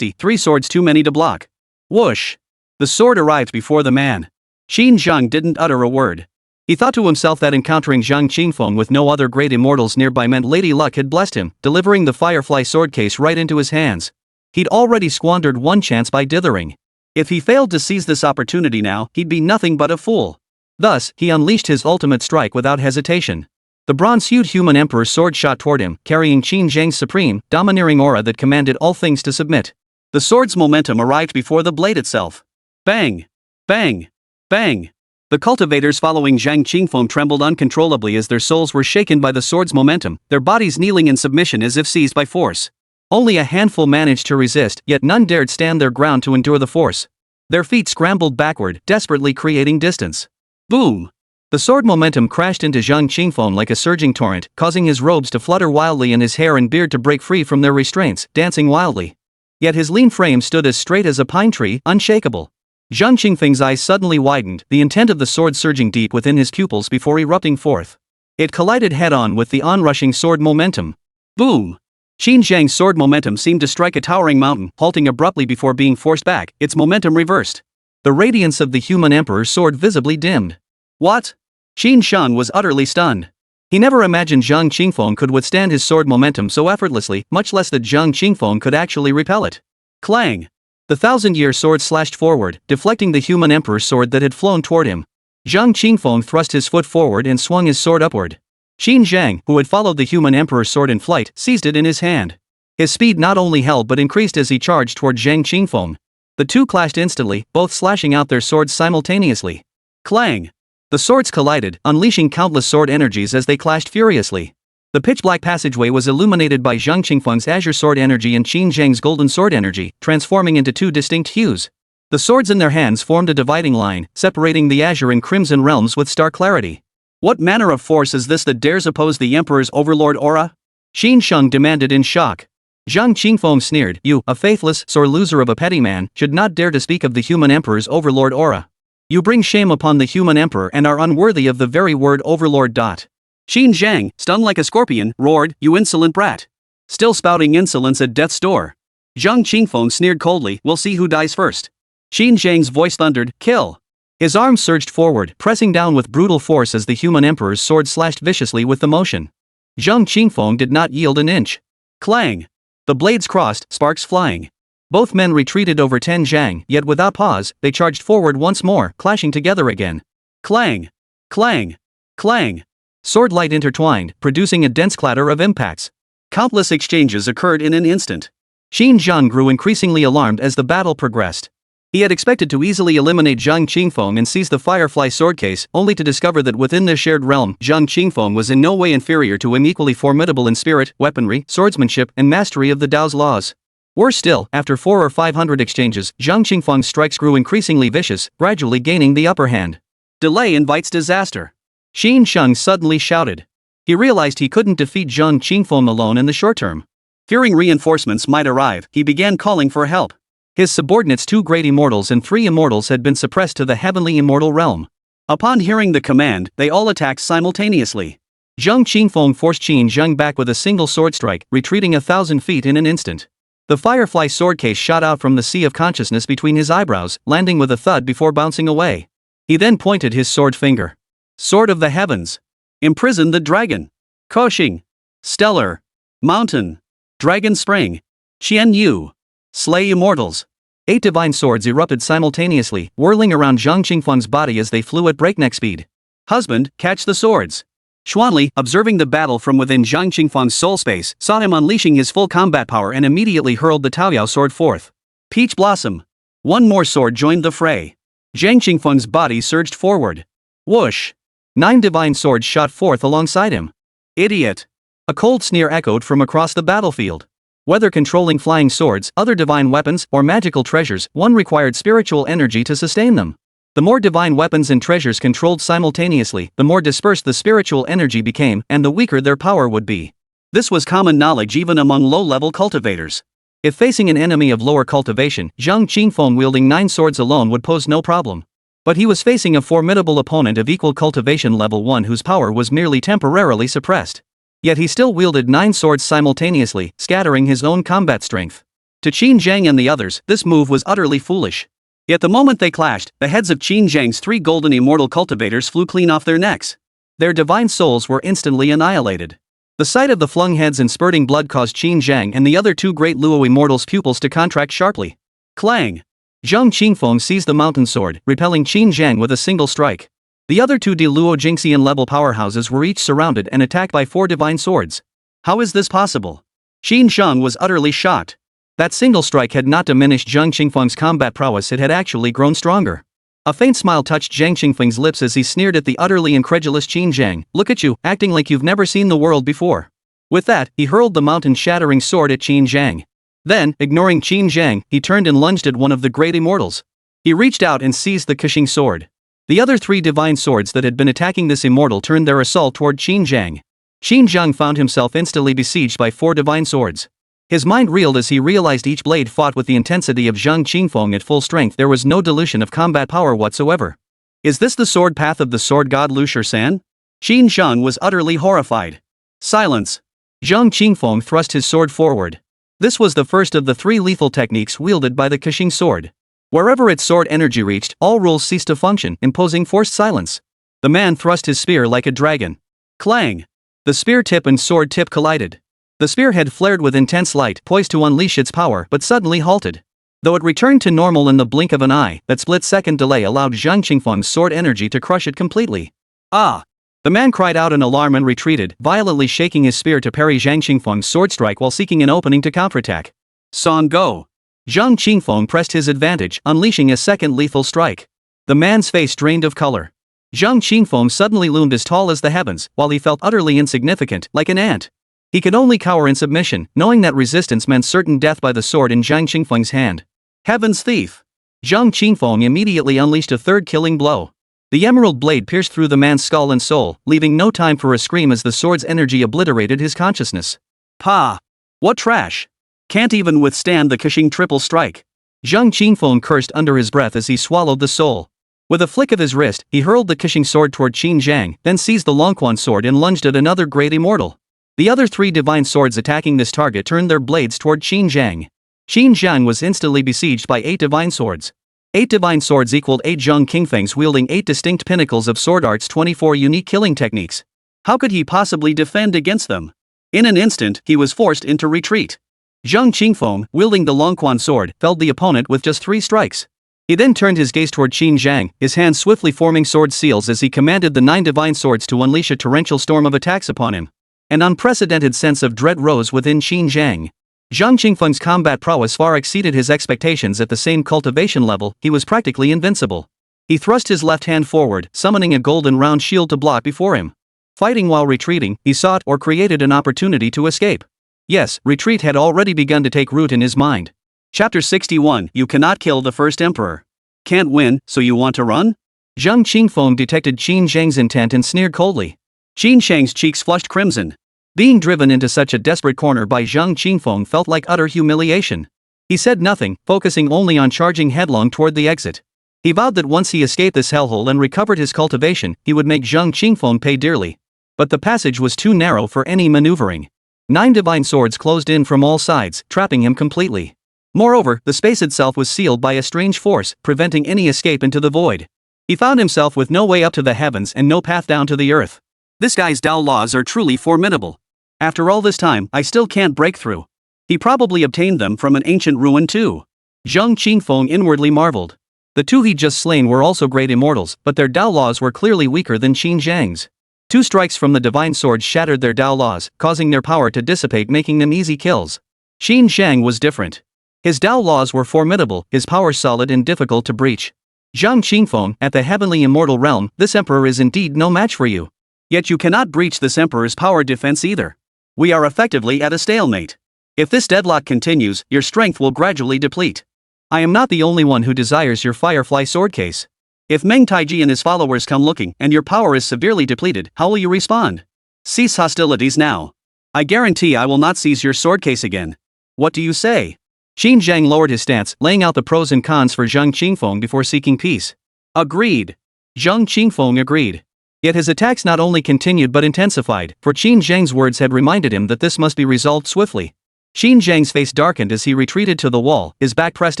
3 swords too many to block. Whoosh! The sword arrived before the man. Xin Zhang didn't utter a word. He thought to himself that encountering Zhang Qingfeng with no other great immortals nearby meant Lady Luck had blessed him, delivering the Firefly sword case right into his hands. He'd already squandered one chance by dithering. If he failed to seize this opportunity now, he'd be nothing but a fool. Thus, he unleashed his ultimate strike without hesitation. The bronze-hued human emperor's sword shot toward him, carrying Qin Zhang's supreme, domineering aura that commanded all things to submit. The sword's momentum arrived before the blade itself. Bang! Bang! Bang! The cultivators following Zhang Qingfeng trembled uncontrollably as their souls were shaken by the sword's momentum, their bodies kneeling in submission as if seized by force. Only a handful managed to resist, yet none dared stand their ground to endure the force. Their feet scrambled backward, desperately creating distance. Boom! The sword momentum crashed into Zhang Qingfeng like a surging torrent, causing his robes to flutter wildly and his hair and beard to break free from their restraints, dancing wildly. Yet his lean frame stood as straight as a pine tree, unshakable. Zhang Qingfeng's eyes suddenly widened, the intent of the sword surging deep within his pupils before erupting forth. It collided head-on with the onrushing sword momentum. Boom! Qin Zhang's sword momentum seemed to strike a towering mountain, halting abruptly before being forced back, its momentum reversed. The radiance of the human emperor's sword visibly dimmed. What? Qin Shan was utterly stunned. He never imagined Zhang Qingfeng could withstand his sword momentum so effortlessly, much less that Zhang Qingfeng could actually repel it. Clang! The thousand-year sword slashed forward, deflecting the human emperor's sword that had flown toward him. Zhang Qingfeng thrust his foot forward and swung his sword upward. Qin Zhang, who had followed the human emperor's sword in flight, seized it in his hand. His speed not only held but increased as he charged toward Zhang Qingfeng. The two clashed instantly, both slashing out their swords simultaneously. Clang! The swords collided, unleashing countless sword energies as they clashed furiously. The pitch-black passageway was illuminated by Zhang Qingfeng's azure sword energy and Qin Zhang's golden sword energy, transforming into two distinct hues. The swords in their hands formed a dividing line, separating the azure and crimson realms with stark clarity. What manner of force is this that dares oppose the Emperor's overlord aura? Qin Sheng demanded in shock. Zhang Qingfeng sneered, "You, a faithless, sore loser of a petty man, should not dare to speak of the human Emperor's overlord aura. You bring shame upon the human emperor and are unworthy of the very word overlord." Qin Zhang, stung like a scorpion, roared, "You insolent brat! Still spouting insolence at death's door." Zhang Qingfeng sneered coldly, "We'll see who dies first." Qin Zhang's voice thundered, "Kill!" His arms surged forward, pressing down with brutal force as the human emperor's sword slashed viciously with the motion. Zhang Qingfeng did not yield an inch. Clang! The blades crossed, sparks flying. Both men retreated over 10 Zhang, yet without pause, they charged forward once more, clashing together again. Clang! Clang! Clang! Sword light intertwined, producing a dense clatter of impacts. Countless exchanges occurred in an instant. Qin Zhang grew increasingly alarmed as the battle progressed. He had expected to easily eliminate Zhang Qingfeng and seize the Firefly sword case, only to discover that within their shared realm, Zhang Qingfeng was in no way inferior to him, equally formidable in spirit, weaponry, swordsmanship, and mastery of the Tao's laws. Worse still, after 400 or 500 exchanges, Zhang Qingfeng's strikes grew increasingly vicious, gradually gaining the upper hand. Delay invites disaster. Qin Sheng suddenly shouted. He realized he couldn't defeat Zhang Qingfeng alone in the short term. Fearing reinforcements might arrive, he began calling for help. His subordinates, 2 great immortals and 3 immortals, had been suppressed to the heavenly immortal realm. Upon hearing the command, they all attacked simultaneously. Zhang Qingfeng forced Qin Zheng back with a single sword strike, retreating 1,000 feet in an instant. The Firefly sword case shot out from the sea of consciousness between his eyebrows, landing with a thud before bouncing away. He then pointed his sword finger. Sword of the heavens. Imprison the dragon. Koxing. Stellar. Mountain. Dragon Spring. Qianyu. Slay immortals. 8 divine swords erupted simultaneously, whirling around Zhang Qingfeng's body as they flew at breakneck speed. Husband, catch the swords. Xuanli, observing the battle from within Zhang Qingfeng's soul space, saw him unleashing his full combat power and immediately hurled the Taoyao sword forth. Peach Blossom. One more sword joined the fray. Zhang Qingfeng's body surged forward. Whoosh! 9 divine swords shot forth alongside him. Idiot! A cold sneer echoed from across the battlefield. Whether controlling flying swords, other divine weapons, or magical treasures, one required spiritual energy to sustain them. The more divine weapons and treasures controlled simultaneously, the more dispersed the spiritual energy became, and the weaker their power would be. This was common knowledge even among low-level cultivators. If facing an enemy of lower cultivation, Zhang Qingfeng wielding 9 swords alone would pose no problem. But he was facing a formidable opponent of equal cultivation level 1 whose power was merely temporarily suppressed. Yet he still wielded 9 swords simultaneously, scattering his own combat strength. To Qin Zhang and the others, this move was utterly foolish. Yet the moment they clashed, the heads of Qin Zhang's 3 golden immortal cultivators flew clean off their necks. Their divine souls were instantly annihilated. The sight of the flung heads and spurting blood caused Qin Zhang and the other 2 great Luo immortals' pupils to contract sharply. Clang! Zhang Qingfeng seized the mountain sword, repelling Qin Zhang with a single strike. The other 2 De Luo Jingxian level powerhouses were each surrounded and attacked by 4 divine swords. How is this possible? Qin Zhang was utterly shocked. That single strike had not diminished Zhang Qingfeng's combat prowess, it had actually grown stronger. A faint smile touched Zhang Qingfeng's lips as he sneered at the utterly incredulous Qin Zhang. "Look at you, acting like you've never seen the world before." With that, he hurled the mountain-shattering sword at Qin Zhang. Then, ignoring Qin Zhang, he turned and lunged at one of the great immortals. He reached out and seized the Qixing sword. The other 3 divine swords that had been attacking this immortal turned their assault toward Qingyun. Qingyun found himself instantly besieged by 4 divine swords. His mind reeled as he realized each blade fought with the intensity of Zhang Qingfeng at full strength. There was no dilution of combat power whatsoever. Is this the sword path of the sword god Lu Shisan? Qingyun was utterly horrified. Silence. Zhang Qingfeng thrust his sword forward. This was the first of the 3 lethal techniques wielded by the Qixing sword. Wherever its sword energy reached, all rules ceased to function, imposing forced silence. The man thrust his spear like a dragon. Clang! The spear tip and sword tip collided. The spear had flared with intense light, poised to unleash its power, but suddenly halted. Though it returned to normal in the blink of an eye, that split-second delay allowed Zhang Qingfeng's sword energy to crush it completely. Ah! The man cried out in alarm and retreated, violently shaking his spear to parry Zhang Qingfeng's sword strike while seeking an opening to counterattack. Song go! Zhang Qingfeng pressed his advantage, unleashing a second lethal strike. The man's face drained of color. Zhang Qingfeng suddenly loomed as tall as the heavens, while he felt utterly insignificant, like an ant. He could only cower in submission, knowing that resistance meant certain death by the sword in Zhang Qingfeng's hand. Heaven's thief! Zhang Qingfeng immediately unleashed a third killing blow. The emerald blade pierced through the man's skull and soul, leaving no time for a scream as the sword's energy obliterated his consciousness. Pah! What trash! Can't even withstand the Qixing triple strike. Zhang Qingfeng cursed under his breath as he swallowed the soul. With a flick of his wrist, he hurled the Qixing sword toward Qingyun, then seized the Longquan sword and lunged at another great immortal. The other 3 divine swords attacking this target turned their blades toward Qingyun. Qingyun was instantly besieged by 8 divine swords. 8 divine swords equaled 8 Zhang Qingfengs wielding 8 distinct pinnacles of sword art's 24 unique killing techniques. How could he possibly defend against them? In an instant, he was forced into retreat. Zhang Qingfeng, wielding the Longquan sword, felled the opponent with just 3 strikes. He then turned his gaze toward Qingyun, his hands swiftly forming sword seals as he commanded the 9 divine swords to unleash a torrential storm of attacks upon him. An unprecedented sense of dread rose within Qingyun. Zhang Qingfeng's combat prowess far exceeded his expectations. At the same cultivation level, he was practically invincible. He thrust his left hand forward, summoning a golden round shield to block before him. Fighting while retreating, he sought or created an opportunity to escape. Yes, retreat had already begun to take root in his mind. Chapter 61. You cannot kill the first emperor. Can't win, so you want to run? Zhang Qingfeng detected Qin Zhang's intent and sneered coldly. Qin Zhang's cheeks flushed crimson. Being driven into such a desperate corner by Zhang Qingfeng felt like utter humiliation. He said nothing, focusing only on charging headlong toward the exit. He vowed that once he escaped this hellhole and recovered his cultivation, he would make Zhang Qingfeng pay dearly. But the passage was too narrow for any maneuvering. 9 divine swords closed in from all sides, trapping him completely. Moreover, the space itself was sealed by a strange force, preventing any escape into the void. He found himself with no way up to the heavens and no path down to the earth. This guy's Tao laws are truly formidable. After all this time, I still can't break through. He probably obtained them from an ancient ruin too. Zhang Qingfeng inwardly marveled. The 2 he'd just slain were also great immortals, but their Tao laws were clearly weaker than Qin Zhang's. 2 strikes from the divine sword shattered their Tao laws, causing their power to dissipate, making them easy kills. Qin Zhang was different. His Tao laws were formidable, his power solid and difficult to breach. Zhang Qingfeng, at the heavenly immortal realm, this emperor is indeed no match for you. Yet you cannot breach this emperor's power defense either. We are effectively at a stalemate. If this deadlock continues, your strength will gradually deplete. I am not the only one who desires your Firefly sword case. If Meng Taiji and his followers come looking and your power is severely depleted, how will you respond? Cease hostilities now. I guarantee I will not seize your sword case again. What do you say? Qin Zhang lowered his stance, laying out the pros and cons for Zhang Qingfeng before seeking peace. Agreed. Zhang Qingfeng agreed. Yet his attacks not only continued but intensified, for Qin Zhang's words had reminded him that this must be resolved swiftly. Qin Zhang's face darkened as he retreated to the wall, his back pressed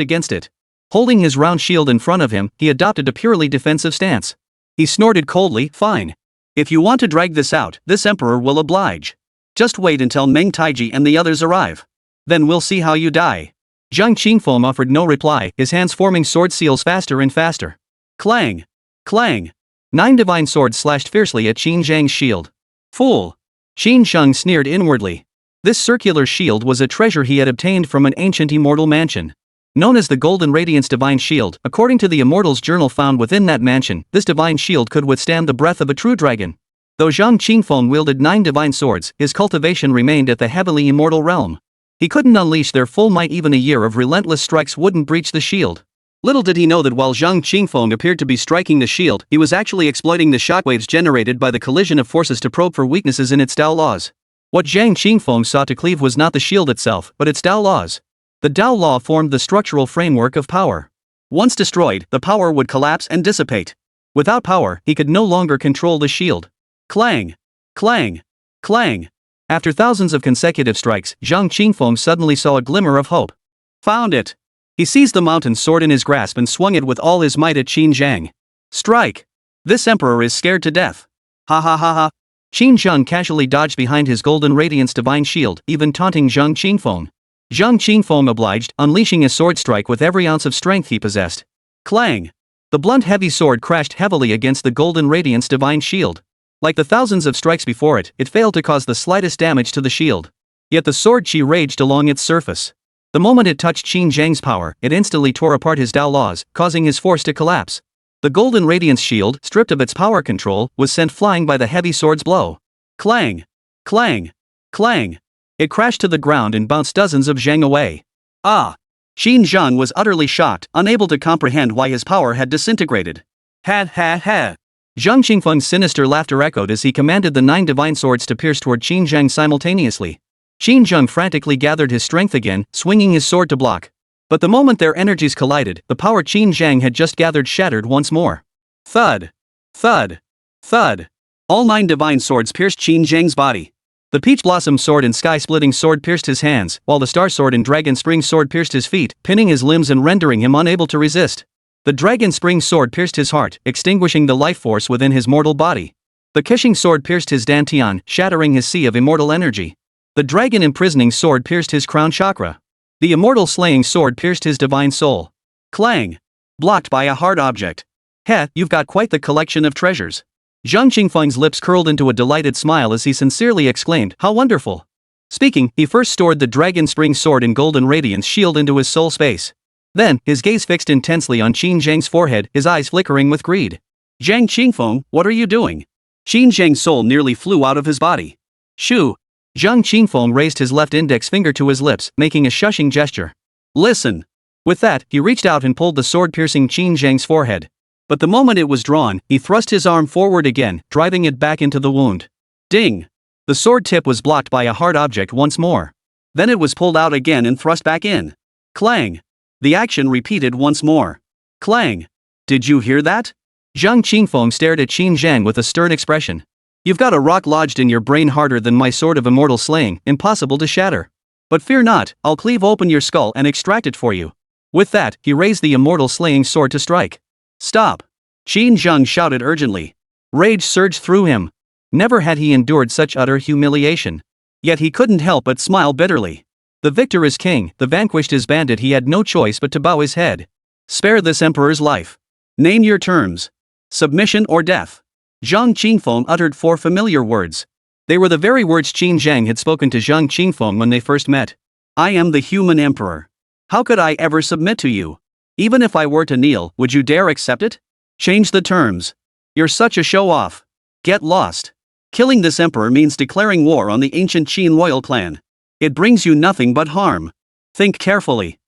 against it. Holding his round shield in front of him, he adopted a purely defensive stance. He snorted coldly, fine. If you want to drag this out, this emperor will oblige. Just wait until Meng Taiji and the others arrive. Then we'll see how you die. Zhang Qingfeng offered no reply, his hands forming sword seals faster and faster. Clang! Clang! 9 divine swords slashed fiercely at Qin Zhang's shield. Fool! Qin Zhang sneered inwardly. This circular shield was a treasure he had obtained from an ancient immortal mansion. Known as the Golden Radiance Divine Shield, according to the Immortal's journal found within that mansion, this divine shield could withstand the breath of a true dragon. Though Zhang Qingfeng wielded 9 divine swords, his cultivation remained at the heavenly immortal realm. He couldn't unleash their full might. Even a year of relentless strikes wouldn't breach the shield. Little did he know that while Zhang Qingfeng appeared to be striking the shield, he was actually exploiting the shockwaves generated by the collision of forces to probe for weaknesses in its Tao laws. What Zhang Qingfeng sought to cleave was not the shield itself, but its Tao laws. The Tao law formed the structural framework of power. Once destroyed, the power would collapse and dissipate. Without power, he could no longer control the shield. Clang! Clang! Clang! After thousands of consecutive strikes, Zhang Qingfeng suddenly saw a glimmer of hope. Found it! He seized the mountain sword in his grasp and swung it with all his might at Qingyun. Strike! This emperor is scared to death. Ha ha ha ha. Qingyun casually dodged behind his golden radiance divine shield, even taunting Zhang Qingfeng. Zhang Qingfeng obliged, unleashing a sword strike with every ounce of strength he possessed. Clang! The blunt heavy sword crashed heavily against the golden radiance divine shield. Like the thousands of strikes before it, it failed to cause the slightest damage to the shield. Yet the sword chi raged along its surface. The moment it touched Qingyun's power, it instantly tore apart his Tao laws, causing his force to collapse. The golden radiance shield, stripped of its power control, was sent flying by the heavy sword's blow. Clang! Clang! Clang! It crashed to the ground and bounced dozens of zhang away. Ah! Qingyun was utterly shocked, unable to comprehend why his power had disintegrated. Ha ha ha! Zhang Qingfeng's sinister laughter echoed as he commanded the 9 divine swords to pierce toward Qingyun simultaneously. Qingyun frantically gathered his strength again, swinging his sword to block. But the moment their energies collided, the power Qingyun had just gathered shattered once more. Thud! Thud! Thud! All 9 divine swords pierced Qingyun's body. The peach blossom sword and sky-splitting sword pierced his hands, while the star sword and dragon spring sword pierced his feet, pinning his limbs and rendering him unable to resist. The dragon spring sword pierced his heart, extinguishing the life force within his mortal body. The Qixing sword pierced his dantian, shattering his sea of immortal energy. The dragon imprisoning sword pierced his crown chakra. The immortal slaying sword pierced his divine soul. Clang! Blocked by a hard object. Heh, you've got quite the collection of treasures. Zhang Qingfeng's lips curled into a delighted smile as he sincerely exclaimed, "How wonderful!" Speaking, he first stored the dragon spring sword and golden radiance shield into his soul space. Then, his gaze fixed intensely on Qingyun's forehead, his eyes flickering with greed. Zhang Qingfeng, what are you doing? Qingyun's soul nearly flew out of his body. Shoo! Zhang Qingfeng raised his left index finger to his lips, making a shushing gesture. Listen! With that, he reached out and pulled the sword piercing Qingyun's forehead. But the moment it was drawn, he thrust his arm forward again, driving it back into the wound. Ding! The sword tip was blocked by a hard object once more. Then it was pulled out again and thrust back in. Clang! The action repeated once more. Clang! Did you hear that? Zhang Qingfeng stared at Qingyun with a stern expression. You've got a rock lodged in your brain harder than my sword of immortal slaying, impossible to shatter. But fear not, I'll cleave open your skull and extract it for you. With that, he raised the immortal slaying sword to strike. Stop! Qingyun shouted urgently. Rage surged through him. Never had he endured such utter humiliation. Yet he couldn't help but smile bitterly. The victor is king, the vanquished is bandit. He had no choice but to bow his head. Spare this emperor's life. Name your terms. Submission or death. Zhang Qingfeng uttered 4 familiar words. They were the very words Qingyun had spoken to Zhang Qingfeng when they first met. I am the human emperor. How could I ever submit to you? Even if I were to kneel, would you dare accept it? Change the terms. You're such a show-off. Get lost. Killing this emperor means declaring war on the ancient Qin royal clan. It brings you nothing but harm. Think carefully.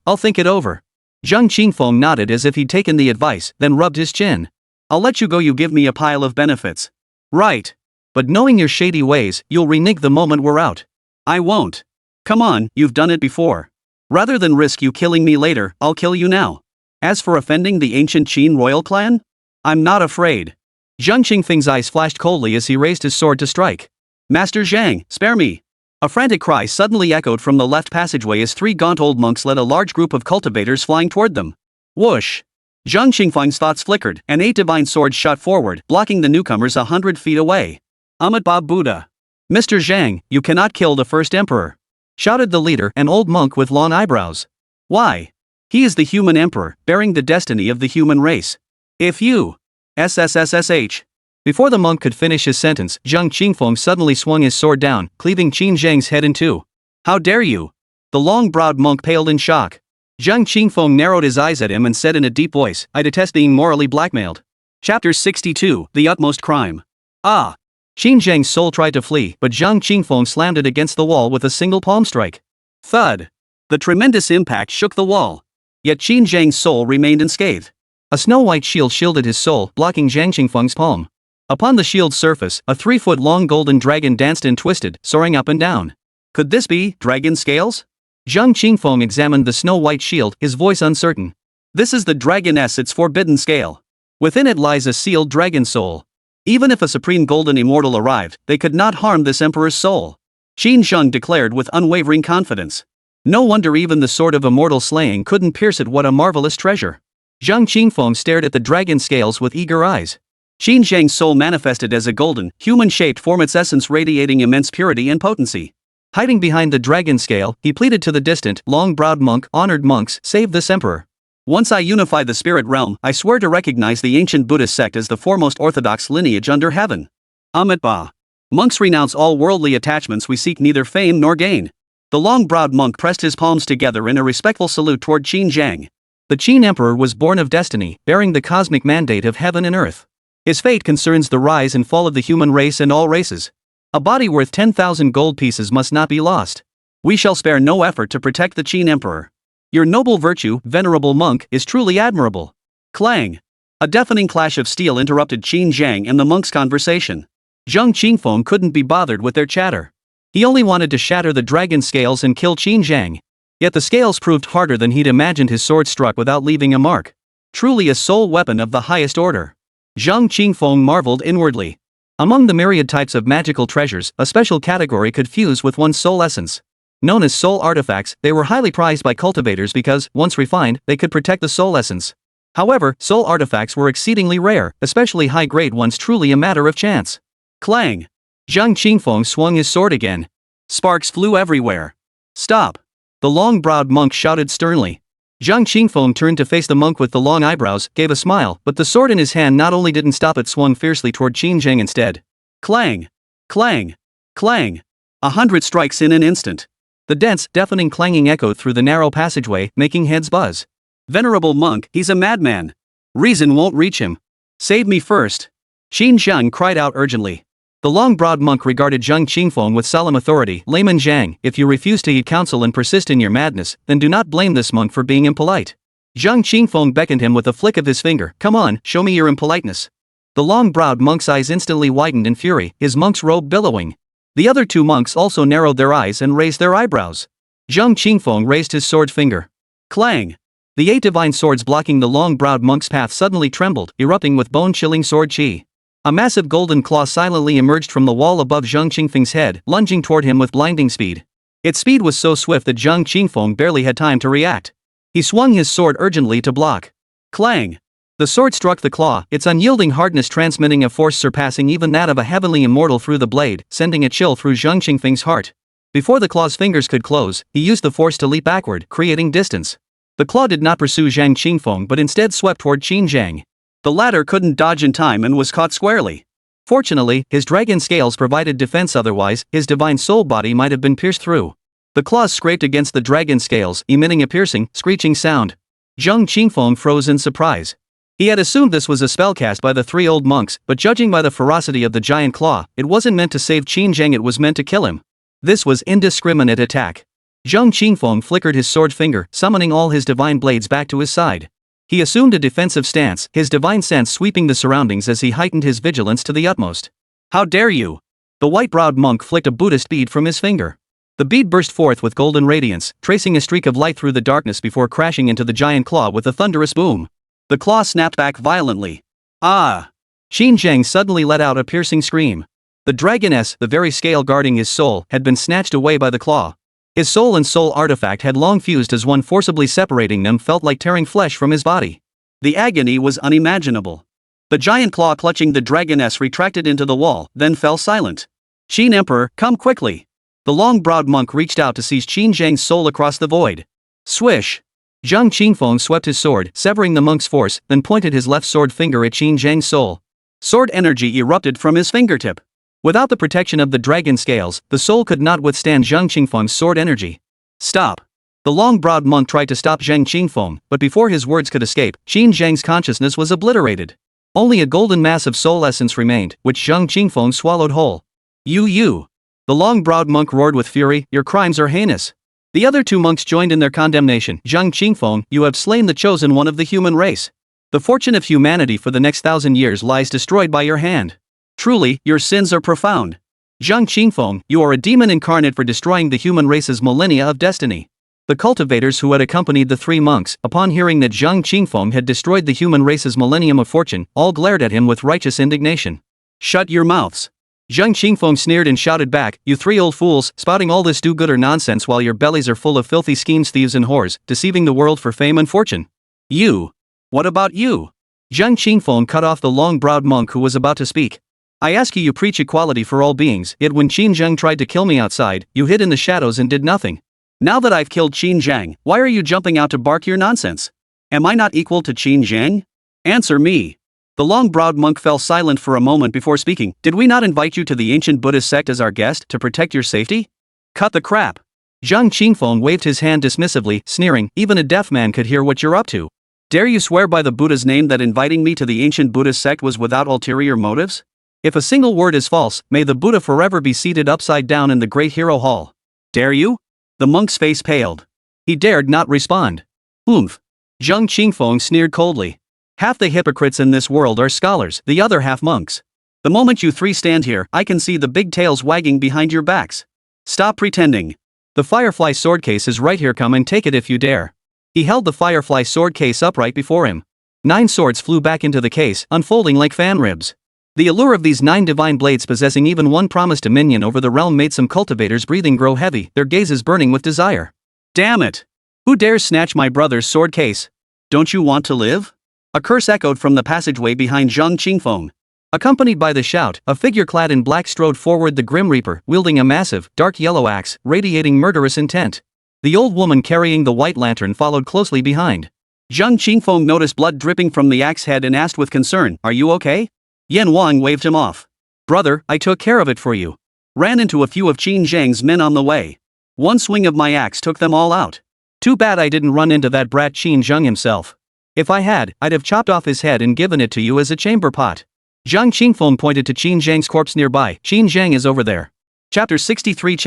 I'll think it over. Zhang Qingfeng nodded as if he'd taken the advice, then rubbed his chin. I'll let you go, you give me a pile of benefits. Right. But knowing your shady ways, you'll renege the moment we're out. I won't. Come on, you've done it before. Rather than risk you killing me later, I'll kill you now. As for offending the ancient Qin royal clan? I'm not afraid. Zhang Qingfeng's eyes flashed coldly as he raised his sword to strike. Master Zhang, spare me. A frantic cry suddenly echoed from the left passageway as 3 gaunt old monks led a large group of cultivators flying toward them. Whoosh! Zhang Qingfeng's thoughts flickered, and 8 divine swords shot forward, blocking the newcomers 100 feet away. Ahmed Bab Buddha. Mr. Zhang, you cannot kill the first emperor. Shouted the leader, an old monk with long eyebrows. Why? He is the human emperor, bearing the destiny of the human race. If you... SSSSH. Before the monk could finish his sentence, Zhang Qingfeng suddenly swung his sword down, cleaving Qingyun's head in 2. How dare you? The long-browed monk paled in shock. Zhang Qingfeng narrowed his eyes at him and said in a deep voice, I detest being morally blackmailed. Chapter 62, The Utmost Crime. Ah! Qingyun's soul tried to flee, but Zhang Qingfeng slammed it against the wall with a single palm strike. Thud! The tremendous impact shook the wall. Yet Qin Zhang's soul remained unscathed. A snow-white shield shielded his soul, blocking Zhang Qingfeng's palm. Upon the shield's surface, a 3-foot-long golden dragon danced and twisted, soaring up and down. Could this be dragon scales? Zhang Qingfeng examined the snow-white shield, his voice uncertain. This is the dragoness, its forbidden scale. Within it lies a sealed dragon soul. Even if a supreme golden immortal arrived, they could not harm this emperor's soul. Qin Zheng declared with unwavering confidence. No wonder even the sword of immortal slaying couldn't pierce it. What a marvelous treasure. Zhang Qingfeng stared at the dragon scales with eager eyes. Qin Zhang's soul manifested as a golden, human-shaped form, its essence radiating immense purity and potency. Hiding behind the dragon scale, he pleaded to the distant, long-browed monk, "Honored monks, save this emperor. Once I unify the spirit realm, I swear to recognize the ancient Buddhist sect as the foremost orthodox lineage under heaven. Amitabha. Monks renounce all worldly attachments. We seek neither fame nor gain." The long-browed monk pressed his palms together in a respectful salute toward Qin Zhang. The Qin emperor was born of destiny, bearing the cosmic mandate of heaven and earth. His fate concerns the rise and fall of the human race and all races. A body worth 10,000 gold pieces must not be lost. We shall spare no effort to protect the Qin emperor. Your noble virtue, venerable monk, is truly admirable. Clang! A deafening clash of steel interrupted Qin Zhang and the monk's conversation. Zhang Qingfeng couldn't be bothered with their chatter. He only wanted to shatter the dragon scales and kill Qin Zhang. Yet the scales proved harder than he'd imagined. His sword struck without leaving a mark. Truly a soul weapon of the highest order. Zhang Qingfeng marveled inwardly. Among the myriad types of magical treasures, a special category could fuse with one's soul essence. Known as soul artifacts, they were highly prized by cultivators because, once refined, they could protect the soul essence. However, soul artifacts were exceedingly rare, especially high-grade ones, truly a matter of chance. Clang! Zhang Qingfeng swung his sword again. Sparks flew everywhere. Stop! The long-browed monk shouted sternly. Zhang Qingfeng turned to face the monk with the long eyebrows, gave a smile, but the sword in his hand not only didn't stop, it swung fiercely toward Qin Zhang instead. Clang! Clang! Clang! 100 strikes in an instant. The dense, deafening clanging echoed through the narrow passageway, making heads buzz. Venerable monk, he's a madman. Reason won't reach him. Save me first. Qin Zhang cried out urgently. The long-browed monk regarded Zhang Qingfeng with solemn authority. "Layman Zhang, if you refuse to heed counsel and persist in your madness, then do not blame this monk for being impolite." Zhang Qingfeng beckoned him with a flick of his finger. "Come on, show me your impoliteness." The long-browed monk's eyes instantly widened in fury, his monk's robe billowing. The other two monks also narrowed their eyes and raised their eyebrows. Zhang Qingfeng raised his sword finger. Clang! The 8 divine swords blocking the long-browed monk's path suddenly trembled, erupting with bone-chilling sword chi. A massive golden claw silently emerged from the wall above Zhang Qingfeng's head, lunging toward him with blinding speed. Its speed was so swift that Zhang Qingfeng barely had time to react. He swung his sword urgently to block. Clang! The sword struck the claw, its unyielding hardness transmitting a force surpassing even that of a heavenly immortal through the blade, sending a chill through Zhang Qingfeng's heart. Before the claw's fingers could close, he used the force to leap backward, creating distance. The claw did not pursue Zhang Qingfeng but instead swept toward Qin Zhang. The latter couldn't dodge in time and was caught squarely. Fortunately, his dragon scales provided defense, otherwise, his divine soul body might have been pierced through. The claws scraped against the dragon scales, emitting a piercing, screeching sound. Zhang Qingfeng froze in surprise. He had assumed this was a spell cast by the 3 old monks, but judging by the ferocity of the giant claw, it wasn't meant to save Qin Zhang, it was meant to kill him. This was indiscriminate attack. Zhang Qingfeng flickered his sword finger, summoning all his divine blades back to his side. He assumed a defensive stance, his divine sense sweeping the surroundings as he heightened his vigilance to the utmost. "How dare you!" The white-browed monk flicked a Buddhist bead from his finger. The bead burst forth with golden radiance, tracing a streak of light through the darkness before crashing into the giant claw with a thunderous boom. The claw snapped back violently. Ah! Qin Zhang suddenly let out a piercing scream. The dragoness, the very scale guarding his soul, had been snatched away by the claw. His soul and soul artifact had long fused as one, forcibly separating them felt like tearing flesh from his body. The agony was unimaginable. The giant claw clutching the dragoness retracted into the wall, then fell silent. "Qin Emperor, come quickly!" The long-browed monk reached out to seize Qin Zhang's soul across the void. Swish! Zhang Qingfeng swept his sword, severing the monk's force, then pointed his left sword finger at Qin Zhang's soul. Sword energy erupted from his fingertip. Without the protection of the dragon scales, the soul could not withstand Zhang Qingfeng's sword energy. "Stop!" The long-browed monk tried to stop Zhang Qingfeng, but before his words could escape, Qin Zhang's consciousness was obliterated. Only a golden mass of soul essence remained, which Zhang Qingfeng swallowed whole. You! The long-browed monk roared with fury, "Your crimes are heinous. The other two monks joined in their condemnation. Zhang Qingfeng, you have slain the chosen one of the human race. The fortune of humanity for the next 1,000 years lies destroyed by your hand. Truly, your sins are profound. Zhang Qingfeng, you are a demon incarnate for destroying the human race's millennia of destiny. The cultivators who had accompanied the three monks, upon hearing that Zhang Qingfeng had destroyed the human race's millennium of fortune, all glared at him with righteous indignation. Shut your mouths. Zhang Qingfeng sneered and shouted back, you three old fools, spouting all this do-gooder nonsense while your bellies are full of filthy schemes, thieves and whores, deceiving the world for fame and fortune. You. What about you? Zhang Qingfeng cut off the long-browed monk who was about to speak. I ask you, you preach equality for all beings, yet when Qingyun tried to kill me outside, you hid in the shadows and did nothing. Now that I've killed Qingyun, why are you jumping out to bark your nonsense? Am I not equal to Qingyun? Answer me. The long-browed monk fell silent for a moment before speaking. Did we not invite you to the ancient Buddhist sect as our guest to protect your safety? Cut the crap. Zhang Qingfeng waved his hand dismissively, sneering, even a deaf man could hear what you're up to. Dare you swear by the Buddha's name that inviting me to the ancient Buddhist sect was without ulterior motives? If a single word is false, may the Buddha forever be seated upside down in the great hero hall. Dare you? The monk's face paled. He dared not respond. Oomph. Zhang Qingfeng sneered coldly. Half the hypocrites in this world are scholars, the other half monks. The moment you three stand here, I can see the big tails wagging behind your backs. Stop pretending. The firefly sword case is right here, come and take it if you dare. He held the firefly sword case upright before him. 9 swords flew back into the case, unfolding like fan ribs. The allure of these 9 divine blades possessing even one promised dominion over the realm made some cultivators' breathing grow heavy, their gazes burning with desire. Damn it! Who dares snatch my brother's sword case? Don't you want to live? A curse echoed from the passageway behind Zhang Qingfeng. Accompanied by the shout, a figure clad in black strode forward, the Grim Reaper, wielding a massive, dark yellow axe, radiating murderous intent. The old woman carrying the white lantern followed closely behind. Zhang Qingfeng noticed blood dripping from the axe head and asked with concern, are you okay? Yan Wang waved him off. Brother, I took care of it for you. Ran into a few of Qin Zhang's men on the way. One swing of my axe took them all out. Too bad I didn't run into that brat Qin Zhang himself. If I had, I'd have chopped off his head and given it to you as a chamber pot. Zhang Qingfeng pointed to Qin Zhang's corpse nearby. Qin Zhang is over there. Chapter 63.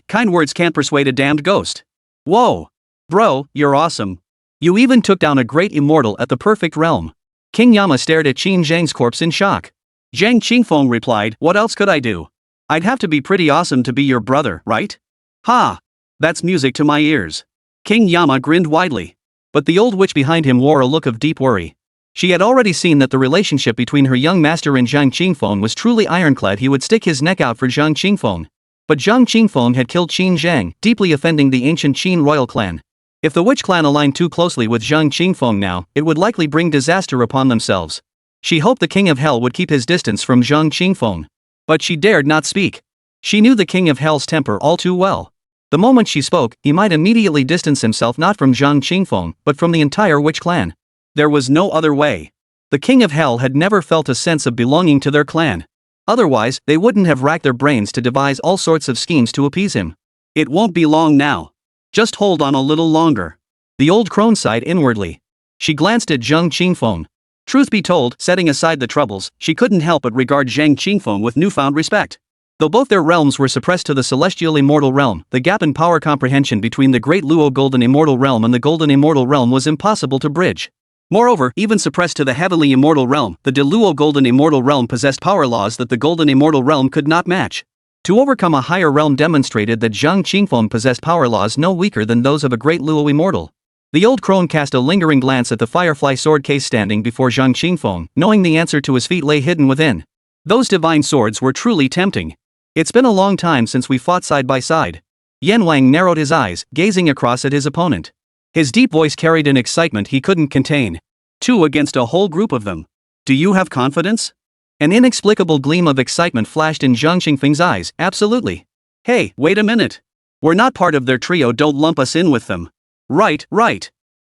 Kind words can't persuade a damned ghost. Whoa. Bro, you're awesome. You even took down a great immortal at the perfect realm. King Yama stared at Qin Zhang's corpse in shock. Zhang Qingfeng replied, what else could I do? I'd have to be pretty awesome to be your brother, right? Ha! That's music to my ears. King Yama grinned widely. But the old witch behind him wore a look of deep worry. She had already seen that the relationship between her young master and Zhang Qingfeng was truly ironclad. He would stick his neck out for Zhang Qingfeng. But Zhang Qingfeng had killed Qin Zhang, deeply offending the ancient Qin royal clan. If the witch clan aligned too closely with Zhang Qingfeng now, it would likely bring disaster upon themselves. She hoped the king of hell would keep his distance from Zhang Qingfeng. But she dared not speak. She knew the king of hell's temper all too well. The moment she spoke, he might immediately distance himself not from Zhang Qingfeng, but from the entire witch clan. There was no other way. The king of hell had never felt a sense of belonging to their clan. Otherwise, they wouldn't have racked their brains to devise all sorts of schemes to appease him. It won't be long now. Just hold on a little longer. The old crone sighed inwardly. She glanced at Zhang Qingfeng. Truth be told, setting aside the troubles, she couldn't help but regard Zhang Qingfeng with newfound respect. Though both their realms were suppressed to the celestial immortal realm, the gap in power comprehension between the great Luo golden immortal realm and the golden immortal realm was impossible to bridge. Moreover, even suppressed to the heavenly immortal realm, the Luo golden immortal realm possessed power laws that the golden immortal realm could not match. To overcome a higher realm demonstrated that Zhang Qingfeng possessed power laws no weaker than those of a great Luo immortal. The old crone cast a lingering glance at the firefly sword case standing before Zhang Qingfeng, knowing the answer to his feat lay hidden within. Those divine swords were truly tempting. It's been a long time since we fought side by side. Yan Wang narrowed his eyes, gazing across at his opponent. His deep voice carried an excitement he couldn't contain. 2 against a whole group of them. Do you have confidence? An inexplicable gleam of excitement flashed in Zhang Qingfeng's eyes. Absolutely. Hey, wait a minute. We're not part of their trio, don't lump us in with them. Right.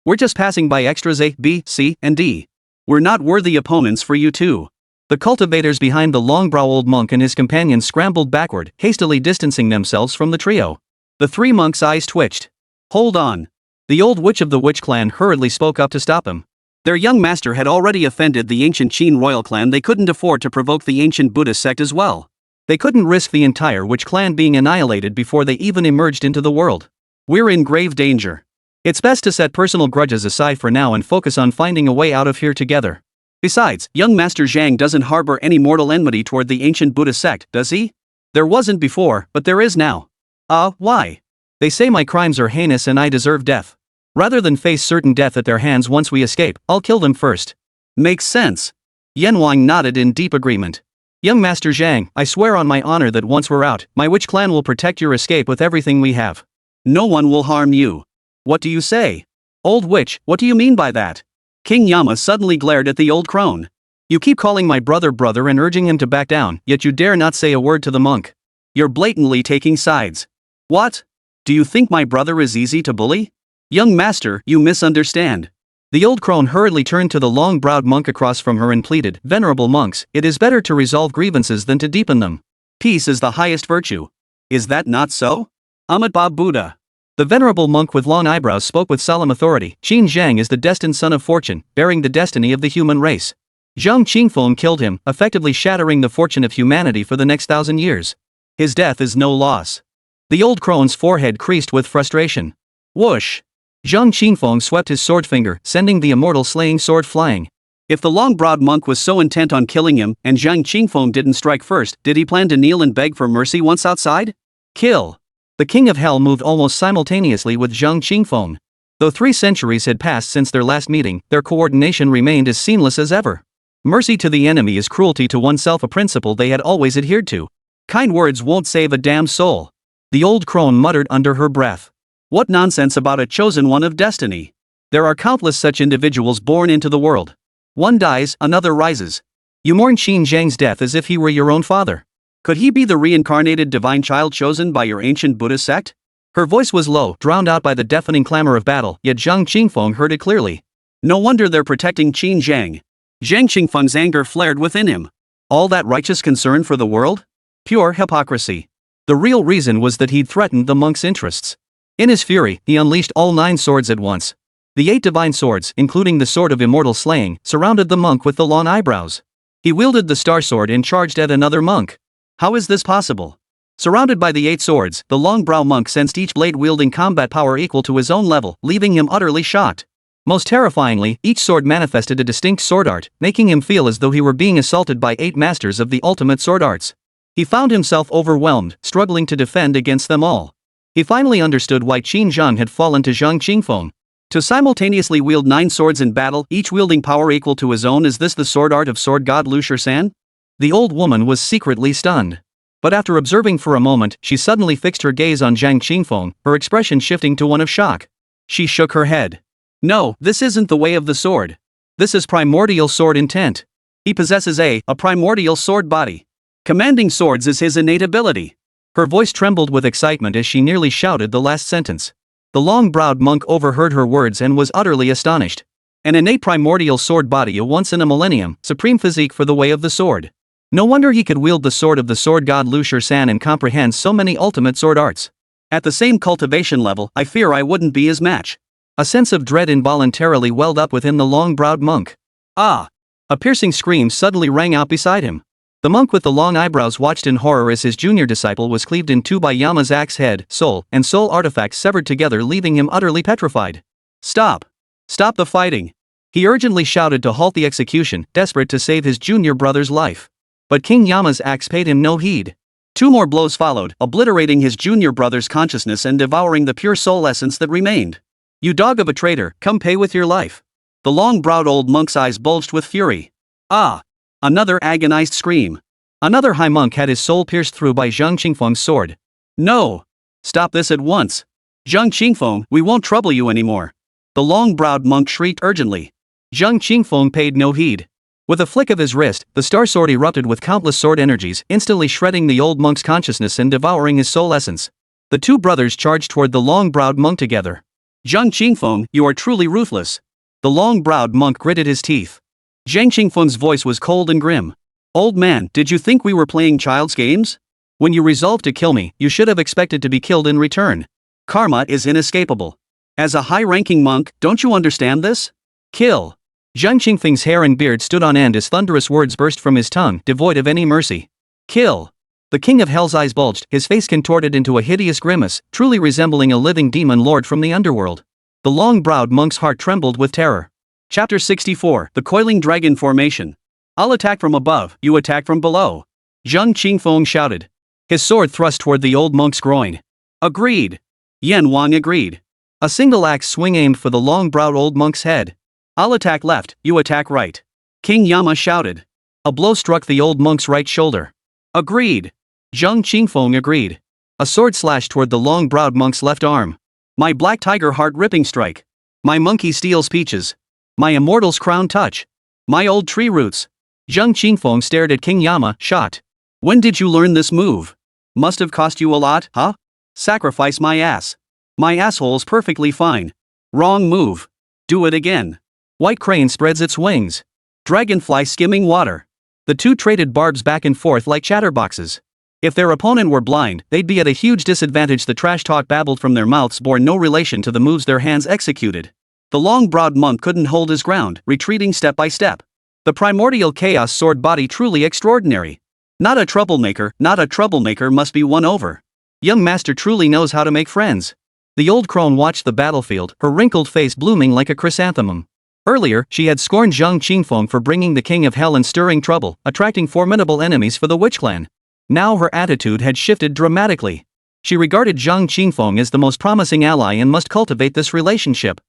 We're just passing by extras A, B, C, and D. We're not worthy opponents for you two. The cultivators behind the long-browed old monk and his companions scrambled backward, hastily distancing themselves from the trio. The 3 monks' eyes twitched. Hold on. The old witch of the witch clan hurriedly spoke up to stop him. Their young master had already offended the ancient Qin royal clan. They couldn't afford to provoke the ancient Buddhist sect as well. They couldn't risk the entire witch clan being annihilated before they even emerged into the world. We're in grave danger. It's best to set personal grudges aside for now and focus on finding a way out of here together. Besides, young Master Zhang doesn't harbor any mortal enmity toward the ancient Buddha sect, does he? There wasn't before, but there is now. Why? They say my crimes are heinous and I deserve death. Rather than face certain death at their hands once we escape, I'll kill them first. Makes sense. Yanwang nodded in deep agreement. Young Master Zhang, I swear on my honor that once we're out, my witch clan will protect your escape with everything we have. No one will harm you. What do you say? Old witch, what do you mean by that? King Yama suddenly glared at the old crone. You keep calling my brother and urging him to back down, yet you dare not say a word to the monk. You're blatantly taking sides. What? Do you think my brother is easy to bully? Young master, you misunderstand. The old crone hurriedly turned to the long-browed monk across from her and pleaded, Venerable monks, it is better to resolve grievances than to deepen them. Peace is the highest virtue. Is that not so? Amitabha Buddha. The venerable monk with long eyebrows spoke with solemn authority. Qin Zhang is the destined son of fortune, bearing the destiny of the human race. Zhang Qingfeng killed him, effectively shattering the fortune of humanity for the next 1,000 years. His death is no loss. The old crone's forehead creased with frustration. Whoosh! Zhang Qingfeng swept his sword finger, sending the immortal slaying sword flying. If the long-browed monk was so intent on killing him, and Zhang Qingfeng didn't strike first, did he plan to kneel and beg for mercy once outside? Kill! The king of hell moved almost simultaneously with Zhang Qingfeng. Though 3 centuries had passed since their last meeting, their coordination remained as seamless as ever. Mercy to the enemy is cruelty to oneself, a principle they had always adhered to. Kind words won't save a damned soul. The old crone muttered under her breath. What nonsense about a chosen one of destiny. There are countless such individuals born into the world. One dies, another rises. You mourn Qin Zhang's death as if he were your own father. Could he be the reincarnated divine child chosen by your ancient Buddha sect? Her voice was low, drowned out by the deafening clamor of battle, yet Zhang Qingfeng heard it clearly. No wonder they're protecting Qin Zhang. Zhang Qingfeng's anger flared within him. All that righteous concern for the world? Pure hypocrisy. The real reason was that he'd threatened the monk's interests. In his fury, he unleashed all 9 swords at once. The 8 divine swords, including the sword of immortal slaying, surrounded the monk with the long eyebrows. He wielded the star sword and charged at another monk. How is this possible? Surrounded by the 8 swords, the long-brow monk sensed each blade wielding combat power equal to his own level, leaving him utterly shocked. Most terrifyingly, each sword manifested a distinct sword art, making him feel as though he were being assaulted by 8 masters of the ultimate sword arts. He found himself overwhelmed, struggling to defend against them all. He finally understood why Qin Zhang had fallen to Zhang Qingfeng. To simultaneously wield 9 swords in battle, each wielding power equal to his own, is this the sword art of sword god Lu Shisan? The old woman was secretly stunned. But after observing for a moment, she suddenly fixed her gaze on Zhang Qingfeng, her expression shifting to one of shock. She shook her head. No, this isn't the way of the sword. This is primordial sword intent. He possesses a primordial sword body. Commanding swords is his innate ability. Her voice trembled with excitement as she nearly shouted the last sentence. The long-browed monk overheard her words and was utterly astonished. An innate primordial sword body, a once in a millennium, supreme physique for the way of the sword. No wonder he could wield the sword of the sword god Lu Shisan and comprehend so many ultimate sword arts. At the same cultivation level, I fear I wouldn't be his match. A sense of dread involuntarily welled up within the long-browed monk. Ah! A piercing scream suddenly rang out beside him. The monk with the long eyebrows watched in horror as his junior disciple was cleaved in 2 by Yama's axe head, soul, and soul artifacts severed together, leaving him utterly petrified. Stop! Stop the fighting! He urgently shouted to halt the execution, desperate to save his junior brother's life. But King Yama's axe paid him no heed. 2 more blows followed, obliterating his junior brother's consciousness and devouring the pure soul essence that remained. You dog of a traitor, come pay with your life. The long-browed old monk's eyes bulged with fury. Ah! Another agonized scream. Another high monk had his soul pierced through by Zhang Qingfeng's sword. No! Stop this at once. Zhang Qingfeng, we won't trouble you anymore. The long-browed monk shrieked urgently. Zhang Qingfeng paid no heed. With a flick of his wrist, the star sword erupted with countless sword energies, instantly shredding the old monk's consciousness and devouring his soul essence. The 2 brothers charged toward the long-browed monk together. Zhang Qingfeng, you are truly ruthless. The long-browed monk gritted his teeth. Zhang Qingfeng's voice was cold and grim. Old man, did you think we were playing child's games? When you resolved to kill me, you should have expected to be killed in return. Karma is inescapable. As a high-ranking monk, don't you understand this? Kill. Zhang Qingfeng's hair and beard stood on end as thunderous words burst from his tongue, devoid of any mercy. Kill. The king of hell's eyes bulged, his face contorted into a hideous grimace, truly resembling a living demon lord from the underworld. The long-browed monk's heart trembled with terror. Chapter 64, The Coiling Dragon Formation. I'll attack from above, you attack from below. Zhang Qingfeng shouted. His sword thrust toward the old monk's groin. Agreed. Yan Wang agreed. A single axe swing aimed for the long-browed old monk's head. I'll attack left, you attack right. King Yama shouted. A blow struck the old monk's right shoulder. Agreed. Zhang Qingfeng agreed. A sword slashed toward the long-browed monk's left arm. My black tiger heart-ripping strike. My monkey steals peaches. My immortal's crown touch. My old tree roots. Zhang Qingfeng stared at King Yama, shocked. When did you learn this move? Must have cost you a lot, huh? Sacrifice my ass. My asshole's perfectly fine. Wrong move. Do it again. White crane spreads its wings. Dragonfly skimming water. The two traded barbs back and forth like chatterboxes. If their opponent were blind, they'd be at a huge disadvantage. The trash talk babbled from their mouths bore no relation to the moves their hands executed. The long-browed monk couldn't hold his ground, retreating step by step. The primordial chaos sword body truly extraordinary. Not a troublemaker must be won over. Young master truly knows how to make friends. The old crone watched the battlefield, her wrinkled face blooming like a chrysanthemum. Earlier, she had scorned Zhang Qingfeng for bringing the king of hell and stirring trouble, attracting formidable enemies for the witch clan. Now her attitude had shifted dramatically. She regarded Zhang Qingfeng as the most promising ally and must cultivate this relationship.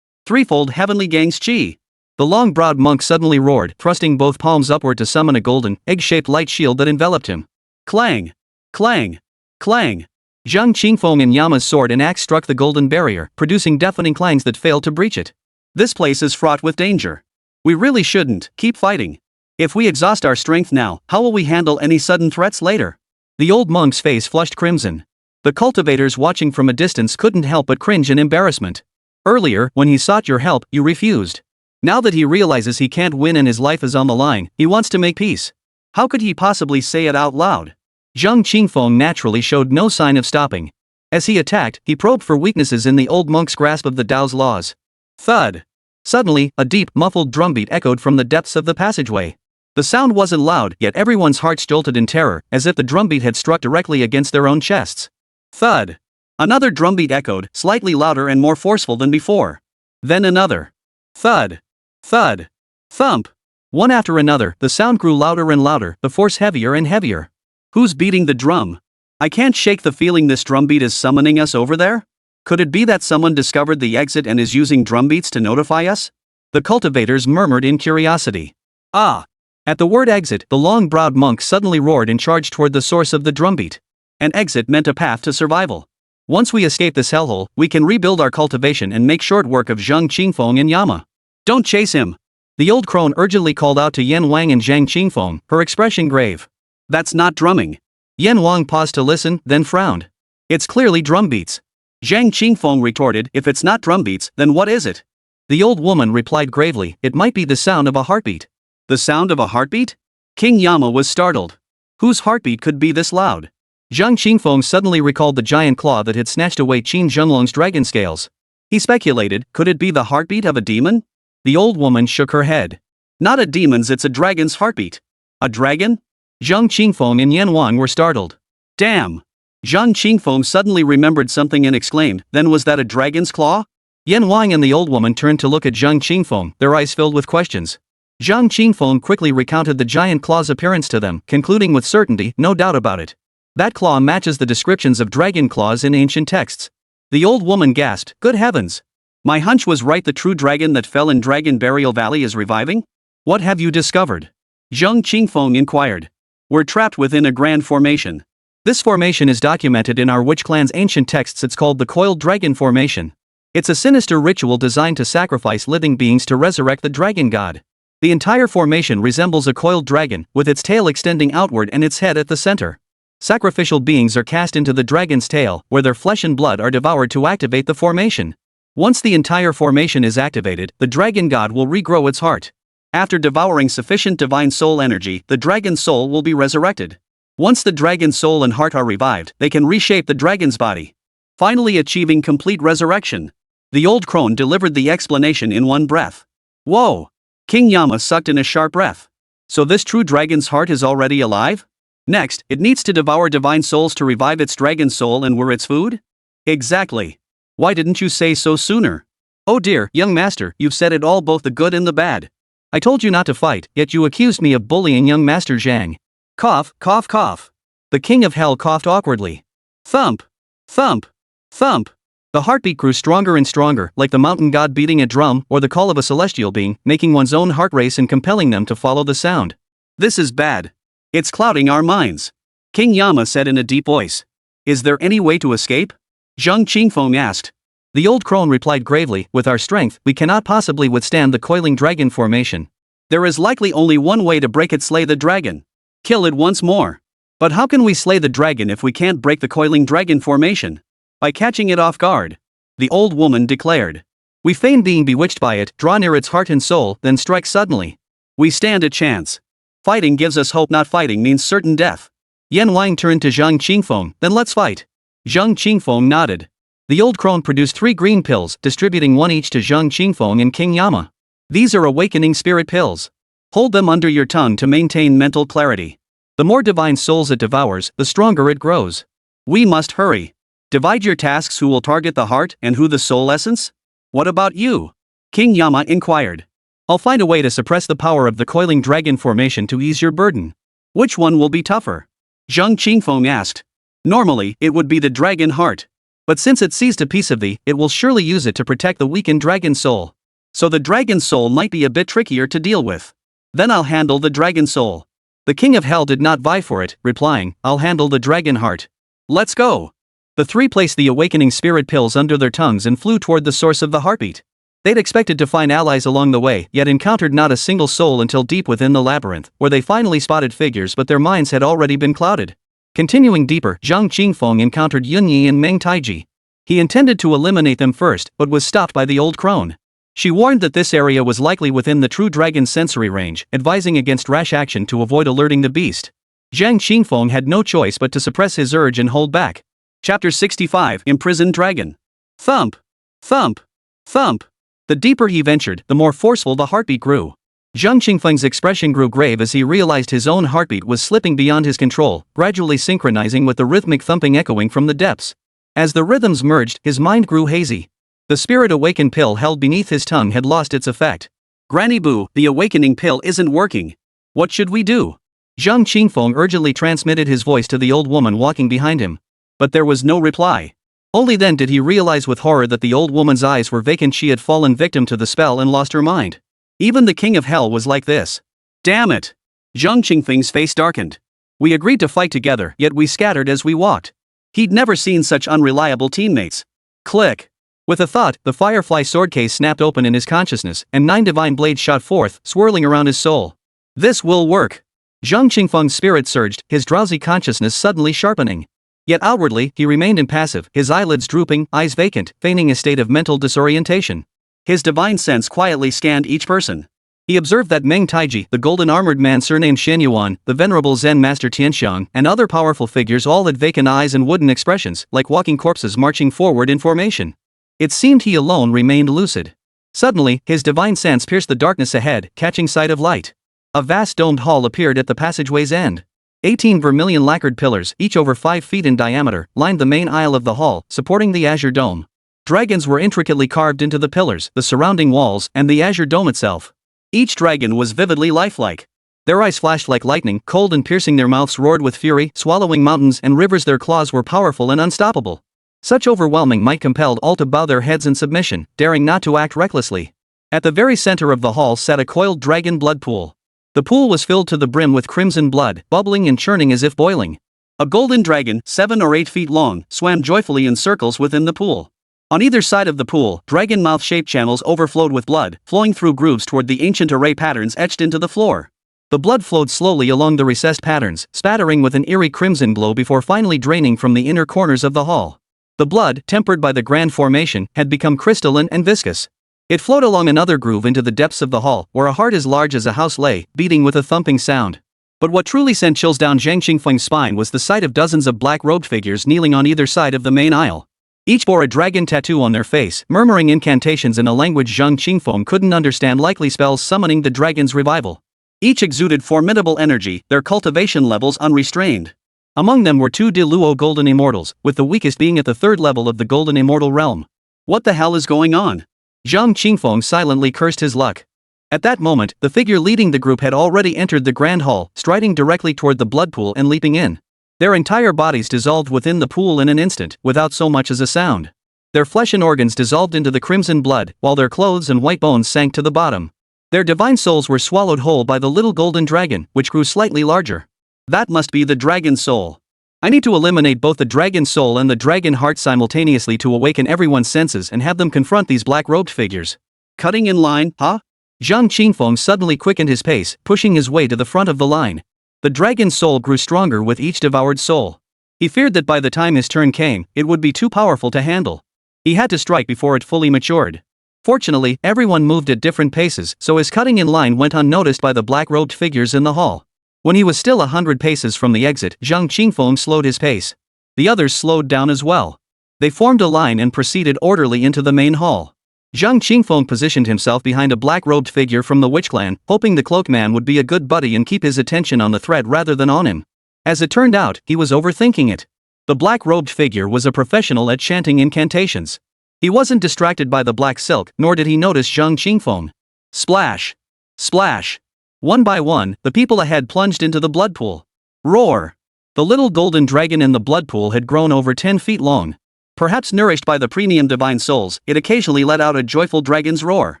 Threefold heavenly gang's chi. The long-browed monk suddenly roared, thrusting both palms upward to summon a golden, egg-shaped light shield that enveloped him. Clang! Clang! Clang! Zhang Qingfeng and Yama's sword and axe struck the golden barrier, producing deafening clangs that failed to breach it. This place is fraught with danger. We really shouldn't keep fighting. If we exhaust our strength now, how will we handle any sudden threats later? The old monk's face flushed crimson. The cultivators watching from a distance couldn't help but cringe in embarrassment. Earlier, when he sought your help, you refused. Now that he realizes he can't win and his life is on the line, he wants to make peace. How could he possibly say it out loud? Zhang Qingfeng naturally showed no sign of stopping. As he attacked, he probed for weaknesses in the old monk's grasp of the Tao's laws. Thud! Suddenly, a deep, muffled drumbeat echoed from the depths of the passageway. The sound wasn't loud, yet everyone's hearts jolted in terror, as if the drumbeat had struck directly against their own chests. Thud! Another drumbeat echoed, slightly louder and more forceful than before. Then another. Thud! Thud! Thump! One after another, the sound grew louder and louder, the force heavier and heavier. Who's beating the drum? I can't shake the feeling this drumbeat is summoning us over there? Could it be that someone discovered the exit and is using drumbeats to notify us? The cultivators murmured in curiosity. Ah! At the word exit, the long-browed monk suddenly roared and charged toward the source of the drumbeat. An exit meant a path to survival. Once we escape this hellhole, we can rebuild our cultivation and make short work of Zhang Qingfeng and Yama. Don't chase him! The old crone urgently called out to Yan Wang and Zhang Qingfeng, her expression grave. That's not drumming. Yan Wang paused to listen, then frowned. It's clearly drumbeats. Zhang Qingfeng retorted, if it's not drumbeats, then what is it? The old woman replied gravely, it might be the sound of a heartbeat. The sound of a heartbeat? King Yama was startled. Whose heartbeat could be this loud? Zhang Qingfeng suddenly recalled the giant claw that had snatched away Qin Zhenglong's dragon scales. He speculated, could it be the heartbeat of a demon? The old woman shook her head. Not a demon's, it's a dragon's heartbeat. A dragon? Zhang Qingfeng and Yan Wang were startled. Damn! Zhang Qingfeng suddenly remembered something and exclaimed, then was that a dragon's claw? Yan Wang and the old woman turned to look at Zhang Qingfeng, their eyes filled with questions. Zhang Qingfeng quickly recounted the giant claw's appearance to them, concluding with certainty, no doubt about it. That claw matches the descriptions of dragon claws in ancient texts. The old woman gasped, good heavens! My hunch was right, the true dragon that fell in Dragon Burial Valley is reviving? What have you discovered? Zhang Qingfeng inquired. We're trapped within a grand formation. This formation is documented in our witch clan's ancient texts. It's called the Coiled Dragon Formation. It's a sinister ritual designed to sacrifice living beings to resurrect the dragon god. The entire formation resembles a coiled dragon, with its tail extending outward and its head at the center. Sacrificial beings are cast into the dragon's tail, where their flesh and blood are devoured to activate the formation. Once the entire formation is activated, the dragon god will regrow its heart. After devouring sufficient divine soul energy, the dragon's soul will be resurrected. Once the dragon's soul and heart are revived, they can reshape the dragon's body, finally achieving complete resurrection. The old crone delivered the explanation in one breath. Whoa! King Yama sucked in a sharp breath. So this true dragon's heart is already alive? Next, it needs to devour divine souls to revive its dragon soul, and we're its food? Exactly. Why didn't you say so sooner? Oh dear, young master, you've said it all, both the good and the bad. I told you not to fight, yet you accused me of bullying young master Zhang. Cough, cough, cough. The king of hell coughed awkwardly. Thump. Thump. Thump. The heartbeat grew stronger and stronger, like the mountain god beating a drum or the call of a celestial being, making one's own heart race and compelling them to follow the sound. This is bad. It's clouding our minds. King Yama said in a deep voice. Is there any way to escape? Zhang Qingfeng asked. The old crone replied gravely, with our strength, we cannot possibly withstand the coiling dragon formation. There is likely only one way to break it: slay the dragon. Kill it once more. But how can we slay the dragon if we can't break the coiling dragon formation? By catching it off guard. The old woman declared. We feign being bewitched by it, draw near its heart and soul, then strike suddenly. We stand a chance. Fighting gives us hope, not fighting means certain death. Yan Wang turned to Zhang Qingfeng, then let's fight. Zhang Qingfeng nodded. The old crone produced 3 green pills, distributing 1 each to Zhang Qingfeng and King Yama. These are awakening spirit pills. Hold them under your tongue to maintain mental clarity. The more divine souls it devours, the stronger it grows. We must hurry. Divide your tasks: who will target the heart and who the soul essence? What about you? King Yama inquired. I'll find a way to suppress the power of the coiling dragon formation to ease your burden. Which one will be tougher? Zhang Qingfeng asked. Normally, it would be the dragon heart. But since it seized a piece of thee, it will surely use it to protect the weakened dragon soul. So the dragon soul might be a bit trickier to deal with. Then I'll handle the dragon soul. The king of hell did not vie for it, replying, I'll handle the dragon heart. Let's go. The 3 placed the awakening spirit pills under their tongues and flew toward the source of the heartbeat. They'd expected to find allies along the way, yet encountered not a single soul until deep within the labyrinth, where they finally spotted figures, but their minds had already been clouded. Continuing deeper, Zhang Qingfeng encountered Yunyi and Meng Taiji. He intended to eliminate them first, but was stopped by the old crone. She warned that this area was likely within the true dragon's sensory range, advising against rash action to avoid alerting the beast. Zhang Qingfeng had no choice but to suppress his urge and hold back. Chapter 65, Imprisoned Dragon. Thump. Thump. Thump. The deeper he ventured, the more forceful the heartbeat grew. Zhang Qingfeng's expression grew grave as he realized his own heartbeat was slipping beyond his control, gradually synchronizing with the rhythmic thumping echoing from the depths. As the rhythms merged, his mind grew hazy. The spirit awakened pill held beneath his tongue had lost its effect. Granny Boo, the awakening pill isn't working. What should we do? Zhang Qingfeng urgently transmitted his voice to the old woman walking behind him. But there was no reply. Only then did he realize with horror that the old woman's eyes were vacant. She had fallen victim to the spell and lost her mind. Even the king of hell was like this. Damn it! Zhang Qingfeng's face darkened. We agreed to fight together, yet we scattered as we walked. He'd never seen such unreliable teammates. Click. With a thought, the firefly sword case snapped open in his consciousness, and 9 divine blades shot forth, swirling around his soul. This will work. Zhang Qingfeng's spirit surged, his drowsy consciousness suddenly sharpening. Yet outwardly, he remained impassive, his eyelids drooping, eyes vacant, feigning a state of mental disorientation. His divine sense quietly scanned each person. He observed that Meng Taiji, the golden-armored man surnamed Xuanyuan, the venerable Zen master Tianxiang, and other powerful figures all had vacant eyes and wooden expressions, like walking corpses marching forward in formation. It seemed he alone remained lucid. Suddenly, his divine sense pierced the darkness ahead, catching sight of light. A vast domed hall appeared at the passageway's end. 18 vermilion lacquered pillars, each over 5 feet in diameter, lined the main aisle of the hall, supporting the azure dome. Dragons were intricately carved into the pillars, the surrounding walls, and the azure dome itself. Each dragon was vividly lifelike. Their eyes flashed like lightning, cold and piercing. Their mouths roared with fury, swallowing mountains and rivers. Their claws were powerful and unstoppable. Such overwhelming might compelled all to bow their heads in submission, daring not to act recklessly. At the very center of the hall sat a coiled dragon blood pool. The pool was filled to the brim with crimson blood, bubbling and churning as if boiling. A golden dragon, 7 or 8 feet long, swam joyfully in circles within the pool. On either side of the pool, dragon mouth-shaped channels overflowed with blood, flowing through grooves toward the ancient array patterns etched into the floor. The blood flowed slowly along the recessed patterns, spattering with an eerie crimson glow before finally draining from the inner corners of the hall. The blood, tempered by the grand formation, had become crystalline and viscous. It flowed along another groove into the depths of the hall, where a heart as large as a house lay, beating with a thumping sound. But what truly sent chills down Zhang Qingfeng's spine was the sight of dozens of black-robed figures kneeling on either side of the main aisle. Each bore a dragon tattoo on their face, murmuring incantations in a language Zhang Qingfeng couldn't understand, likely spells summoning the dragon's revival. Each exuded formidable energy, their cultivation levels unrestrained. Among them were 2 Diluo golden immortals, with the weakest being at the 3rd level of the golden immortal realm. What the hell is going on? Zhang Qingfeng silently cursed his luck. At that moment, the figure leading the group had already entered the grand hall, striding directly toward the blood pool and leaping in. Their entire bodies dissolved within the pool in an instant, without so much as a sound. Their flesh and organs dissolved into the crimson blood, while their clothes and white bones sank to the bottom. Their divine souls were swallowed whole by the little golden dragon, which grew slightly larger. That must be the dragon's soul. I need to eliminate both the dragon's soul and the dragon heart simultaneously to awaken everyone's senses and have them confront these black-robed figures. Cutting in line, huh? Zhang Qingfeng suddenly quickened his pace, pushing his way to the front of the line. The dragon's soul grew stronger with each devoured soul. He feared that by the time his turn came, it would be too powerful to handle. He had to strike before it fully matured. Fortunately, everyone moved at different paces, so his cutting in line went unnoticed by the black-robed figures in the hall. When he was still 100 paces from the exit, Zhang Qingfeng slowed his pace. The others slowed down as well. They formed a line and proceeded orderly into the main hall. Zhang Qingfeng positioned himself behind a black-robed figure from the Witch Clan, hoping the cloak man would be a good buddy and keep his attention on the thread rather than on him. As it turned out, he was overthinking it. The black-robed figure was a professional at chanting incantations. He wasn't distracted by the black silk, nor did he notice Zhang Qingfeng. Splash! Splash! One by one, the people ahead plunged into the blood pool. Roar! The little golden dragon in the blood pool had grown over 10 feet long. Perhaps nourished by the premium divine souls, it occasionally let out a joyful dragon's roar.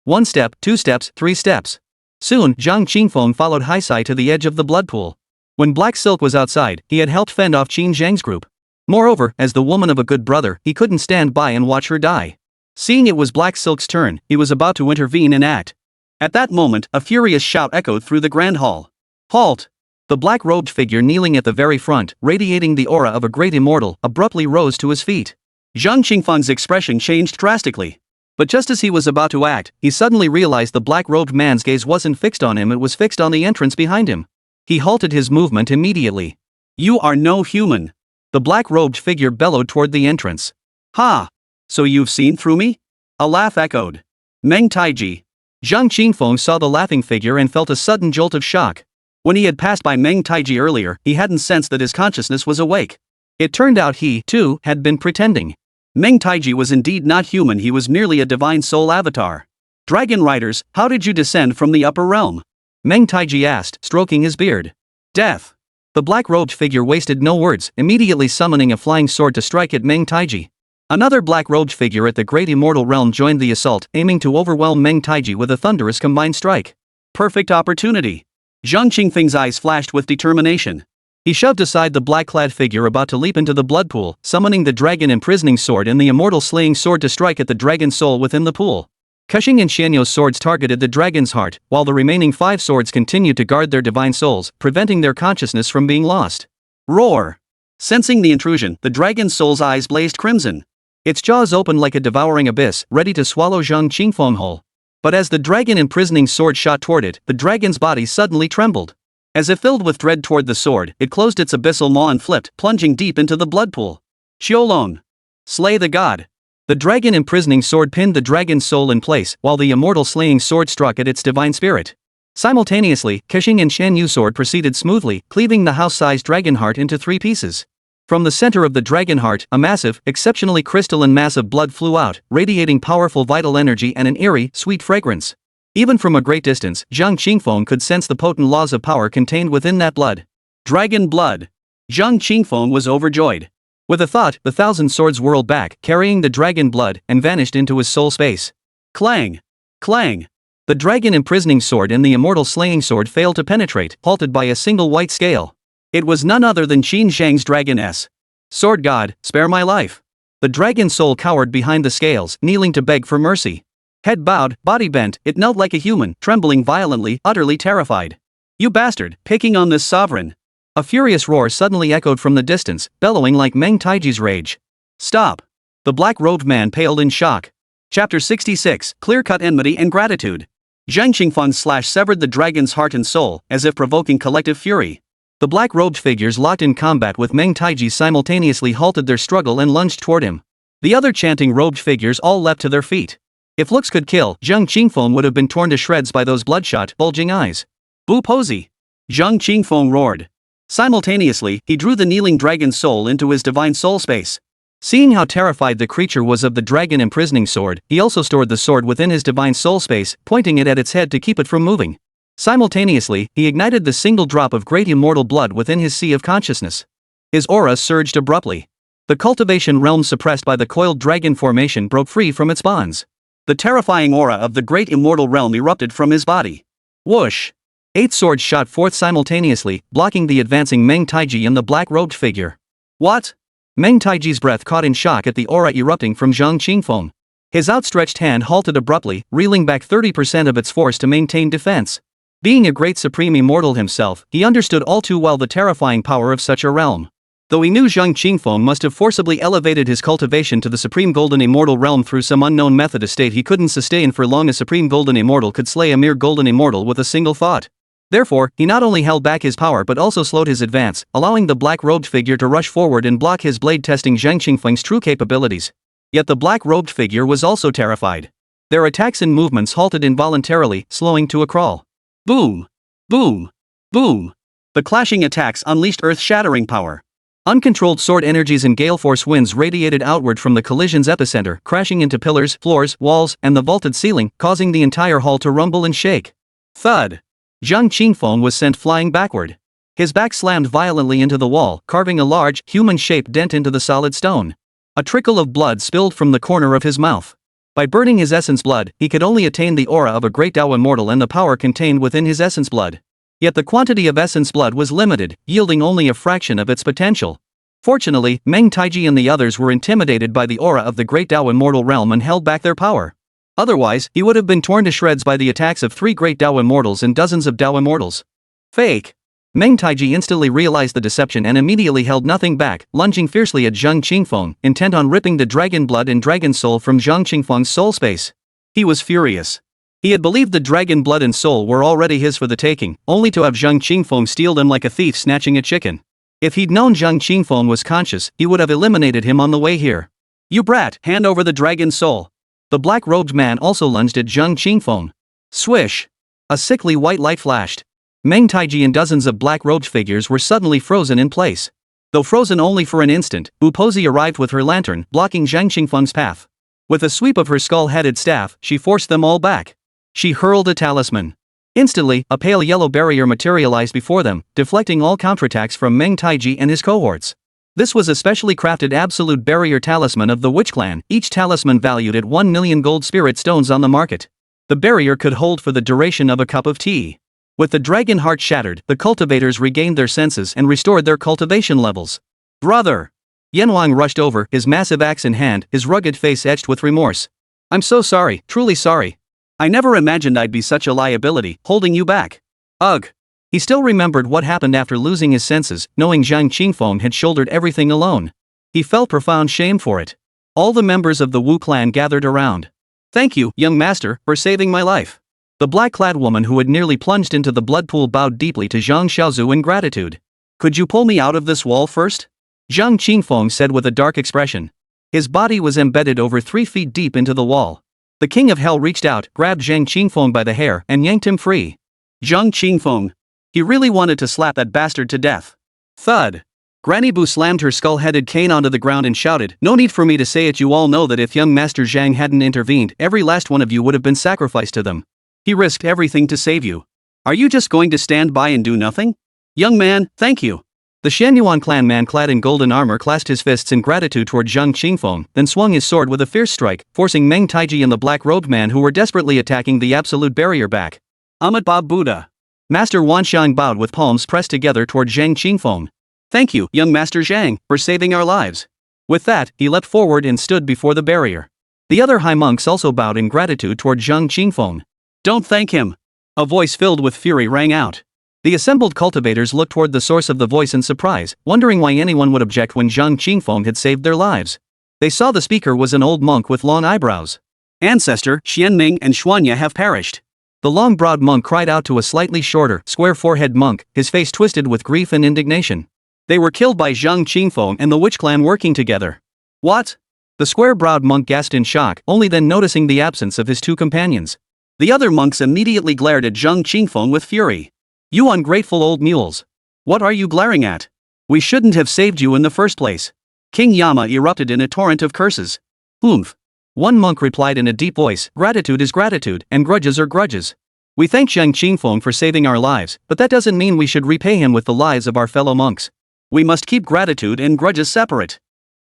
1 step, 2 steps, 3 steps. Soon, Zhang Qingfeng followed Haisai to the edge of the blood pool. When Black Silk was outside, he had helped fend off Qin Zhang's group. Moreover, as the woman of a good brother, he couldn't stand by and watch her die. Seeing it was Black Silk's turn, he was about to intervene and act. At that moment, a furious shout echoed through the grand hall. Halt! The black-robed figure kneeling at the very front, radiating the aura of a great immortal, abruptly rose to his feet. Zhang Qingfeng's expression changed drastically. But just as he was about to act, he suddenly realized the black-robed man's gaze wasn't fixed on him, it was fixed on the entrance behind him. He halted his movement immediately. You are no human! The black-robed figure bellowed toward the entrance. Ha! So you've seen through me? A laugh echoed. Meng Taiji. Zhang Qingfeng saw the laughing figure and felt a sudden jolt of shock. When he had passed by Meng Taiji earlier, he hadn't sensed that his consciousness was awake. It turned out he, too, had been pretending. Meng Taiji was indeed not human, he was merely a divine soul avatar. Dragon Riders, how did you descend from the upper realm? Meng Taiji asked, stroking his beard. Death. The black-robed figure wasted no words, immediately summoning a flying sword to strike at Meng Taiji. Another black-robed figure at the great immortal realm joined the assault, aiming to overwhelm Meng Taiji with a thunderous combined strike. Perfect opportunity. Zhang Qingfeng's eyes flashed with determination. He shoved aside the black-clad figure about to leap into the blood pool, summoning the dragon imprisoning sword and the immortal slaying sword to strike at the dragon's soul within the pool. Qinggyun and Xianyue's swords targeted the dragon's heart, while the remaining 5 swords continued to guard their divine souls, preventing their consciousness from being lost. Roar! Sensing the intrusion, the dragon's soul's eyes blazed crimson. Its jaws opened like a devouring abyss, ready to swallow Zhang Qingfeng whole. But as the dragon imprisoning sword shot toward it, the dragon's body suddenly trembled. As if filled with dread toward the sword, it closed its abyssal maw and flipped, plunging deep into the blood pool. Xiaolong. Slay the god. The dragon imprisoning sword pinned the dragon's soul in place, while the immortal slaying sword struck at its divine spirit. Simultaneously, Qinggyun and Xianyue's sword proceeded smoothly, cleaving the house-sized dragon heart into 3 pieces. From the center of the dragon heart, a massive, exceptionally crystalline mass of blood flew out, radiating powerful vital energy and an eerie, sweet fragrance. Even from a great distance, Zhang Qingfeng could sense the potent laws of power contained within that blood. Dragon blood! Zhang Qingfeng was overjoyed. With a thought, the 1,000 swords whirled back, carrying the dragon blood, and vanished into his soul space. Clang! Clang! The dragon imprisoning sword and the immortal slaying sword failed to penetrate, halted by a single white scale. It was none other than Qin Zhang's dragoness. Sword god, spare my life. The dragon soul cowered behind the scales, kneeling to beg for mercy. Head bowed, body bent, it knelt like a human, trembling violently, utterly terrified. You bastard, picking on this sovereign. A furious roar suddenly echoed from the distance, bellowing like Meng Taiji's rage. Stop. The black-robed man paled in shock. Chapter 66, Clear-Cut Enmity and Gratitude. Zhang Qingfeng severed the dragon's heart and soul, as if provoking collective fury. The black-robed figures locked in combat with Meng Taiji simultaneously halted their struggle and lunged toward him. The other chanting robed figures all leapt to their feet. If looks could kill, Zhang Qingfeng would have been torn to shreds by those bloodshot, bulging eyes. Bu Posi! Zhang Qingfeng roared. Simultaneously, he drew the kneeling dragon's soul into his divine soul space. Seeing how terrified the creature was of the dragon imprisoning sword, he also stored the sword within his divine soul space, pointing it at its head to keep it from moving. Simultaneously, he ignited the single drop of great immortal blood within his sea of consciousness. His aura surged abruptly. The cultivation realm suppressed by the coiled dragon formation broke free from its bonds. The terrifying aura of the great immortal realm erupted from his body. Whoosh! 8 swords shot forth simultaneously, blocking the advancing Meng Taiji and the black-robed figure. What? Meng Taiji's breath caught in shock at the aura erupting from Zhang Qingfeng. His outstretched hand halted abruptly, reeling back 30% of its force to maintain defense. Being a great supreme immortal himself, he understood all too well the terrifying power of such a realm. Though he knew Zhang Qingfeng must have forcibly elevated his cultivation to the supreme golden immortal realm through some unknown method, a state he couldn't sustain for long. A supreme golden immortal could slay a mere golden immortal with a single thought. Therefore, he not only held back his power but also slowed his advance, allowing the black-robed figure to rush forward and block his blade, testing Zhang Qingfeng's true capabilities. Yet the black-robed figure was also terrified. Their attacks and movements halted involuntarily, slowing to a crawl. Boom! Boom! Boom! The clashing attacks unleashed earth-shattering power. Uncontrolled sword energies and gale force winds radiated outward from the collision's epicenter, crashing into pillars, floors, walls, and the vaulted ceiling, causing the entire hall to rumble and shake. Thud! Zhang Qingfeng was sent flying backward. His back slammed violently into the wall, carving a large, human-shaped dent into the solid stone. A trickle of blood spilled from the corner of his mouth. By burning his essence blood, he could only attain the aura of a great Tao immortal and the power contained within his essence blood. Yet the quantity of essence blood was limited, yielding only a fraction of its potential. Fortunately, Meng Taiji and the others were intimidated by the aura of the great Tao immortal realm and held back their power. Otherwise, he would have been torn to shreds by the attacks of 3 great Tao immortals and dozens of Tao immortals. Fake! Meng Taiji instantly realized the deception and immediately held nothing back, lunging fiercely at Zhang Qingfeng, intent on ripping the dragon blood and dragon soul from Zhang Qingfeng's soul space. He was furious. He had believed the dragon blood and soul were already his for the taking, only to have Zhang Qingfeng steal them like a thief snatching a chicken. If he'd known Zhang Qingfeng was conscious, he would have eliminated him on the way here. You brat, hand over the dragon's soul. The black-robed man also lunged at Zhang Qingfeng. Swish! A sickly white light flashed. Meng Taiji and dozens of black-robed figures were suddenly frozen in place. Though frozen only for an instant, Bu Posi arrived with her lantern, blocking Zhang Qingfeng's path. With a sweep of her skull-headed staff, she forced them all back. She hurled a talisman. Instantly, a pale yellow barrier materialized before them, deflecting all counterattacks from Meng Taiji and his cohorts. This was a specially crafted absolute barrier talisman of the Witch Clan, each talisman valued at 1 million gold spirit stones on the market. The barrier could hold for the duration of a cup of tea. With the dragon heart shattered, the cultivators regained their senses and restored their cultivation levels. Brother! Yanwang rushed over, his massive axe in hand, his rugged face etched with remorse. I'm so sorry, truly sorry. I never imagined I'd be such a liability, holding you back. Ugh! He still remembered what happened after losing his senses, knowing Zhang Qingfeng had shouldered everything alone. He felt profound shame for it. All the members of the Wu clan gathered around. Thank you, young master, for saving my life. The black-clad woman who had nearly plunged into the blood pool bowed deeply to Zhang Xiaozu in gratitude. Could you pull me out of this wall first? Zhang Qingfeng said with a dark expression. His body was embedded over 3 feet deep into the wall. The king of hell reached out, grabbed Zhang Qingfeng by the hair, and yanked him free. Zhang Qingfeng. He really wanted to slap that bastard to death. Thud. Granny Bu slammed her skull-headed cane onto the ground and shouted, "No need for me to say it, you all know that if young Master Zhang hadn't intervened, every last one of you would have been sacrificed to them. He risked everything to save you. Are you just going to stand by and do nothing? Young man, thank you." The Shangyuan clan man clad in golden armor clasped his fists in gratitude toward Zhang Qingfeng, then swung his sword with a fierce strike, forcing Meng Taiji and the black-robed man who were desperately attacking the absolute barrier back. Ahmed Bab Buddha. Master Wanxiang bowed with palms pressed together toward Zhang Qingfeng. Thank you, young Master Zhang, for saving our lives. With that, he leapt forward and stood before the barrier. The other high monks also bowed in gratitude toward Zhang Qingfeng. Don't thank him. A voice filled with fury rang out. The assembled cultivators looked toward the source of the voice in surprise, wondering why anyone would object when Zhang Qingfeng had saved their lives. They saw the speaker was an old monk with long eyebrows. Ancestor, Xianming and Xuanli have perished. The long broad monk cried out to a slightly shorter, square-forehead monk, his face twisted with grief and indignation. They were killed by Zhang Qingfeng and the Witch Clan working together. What? The square-browed monk gasped in shock, only then noticing the absence of his 2 companions. The other monks immediately glared at Zhang Qingfeng with fury. You ungrateful old mules. What are you glaring at? We shouldn't have saved you in the first place. King Yama erupted in a torrent of curses. Oomph. One monk replied in a deep voice, gratitude is gratitude, and grudges are grudges. We thank Zhang Qingfeng for saving our lives, but that doesn't mean we should repay him with the lives of our fellow monks. We must keep gratitude and grudges separate.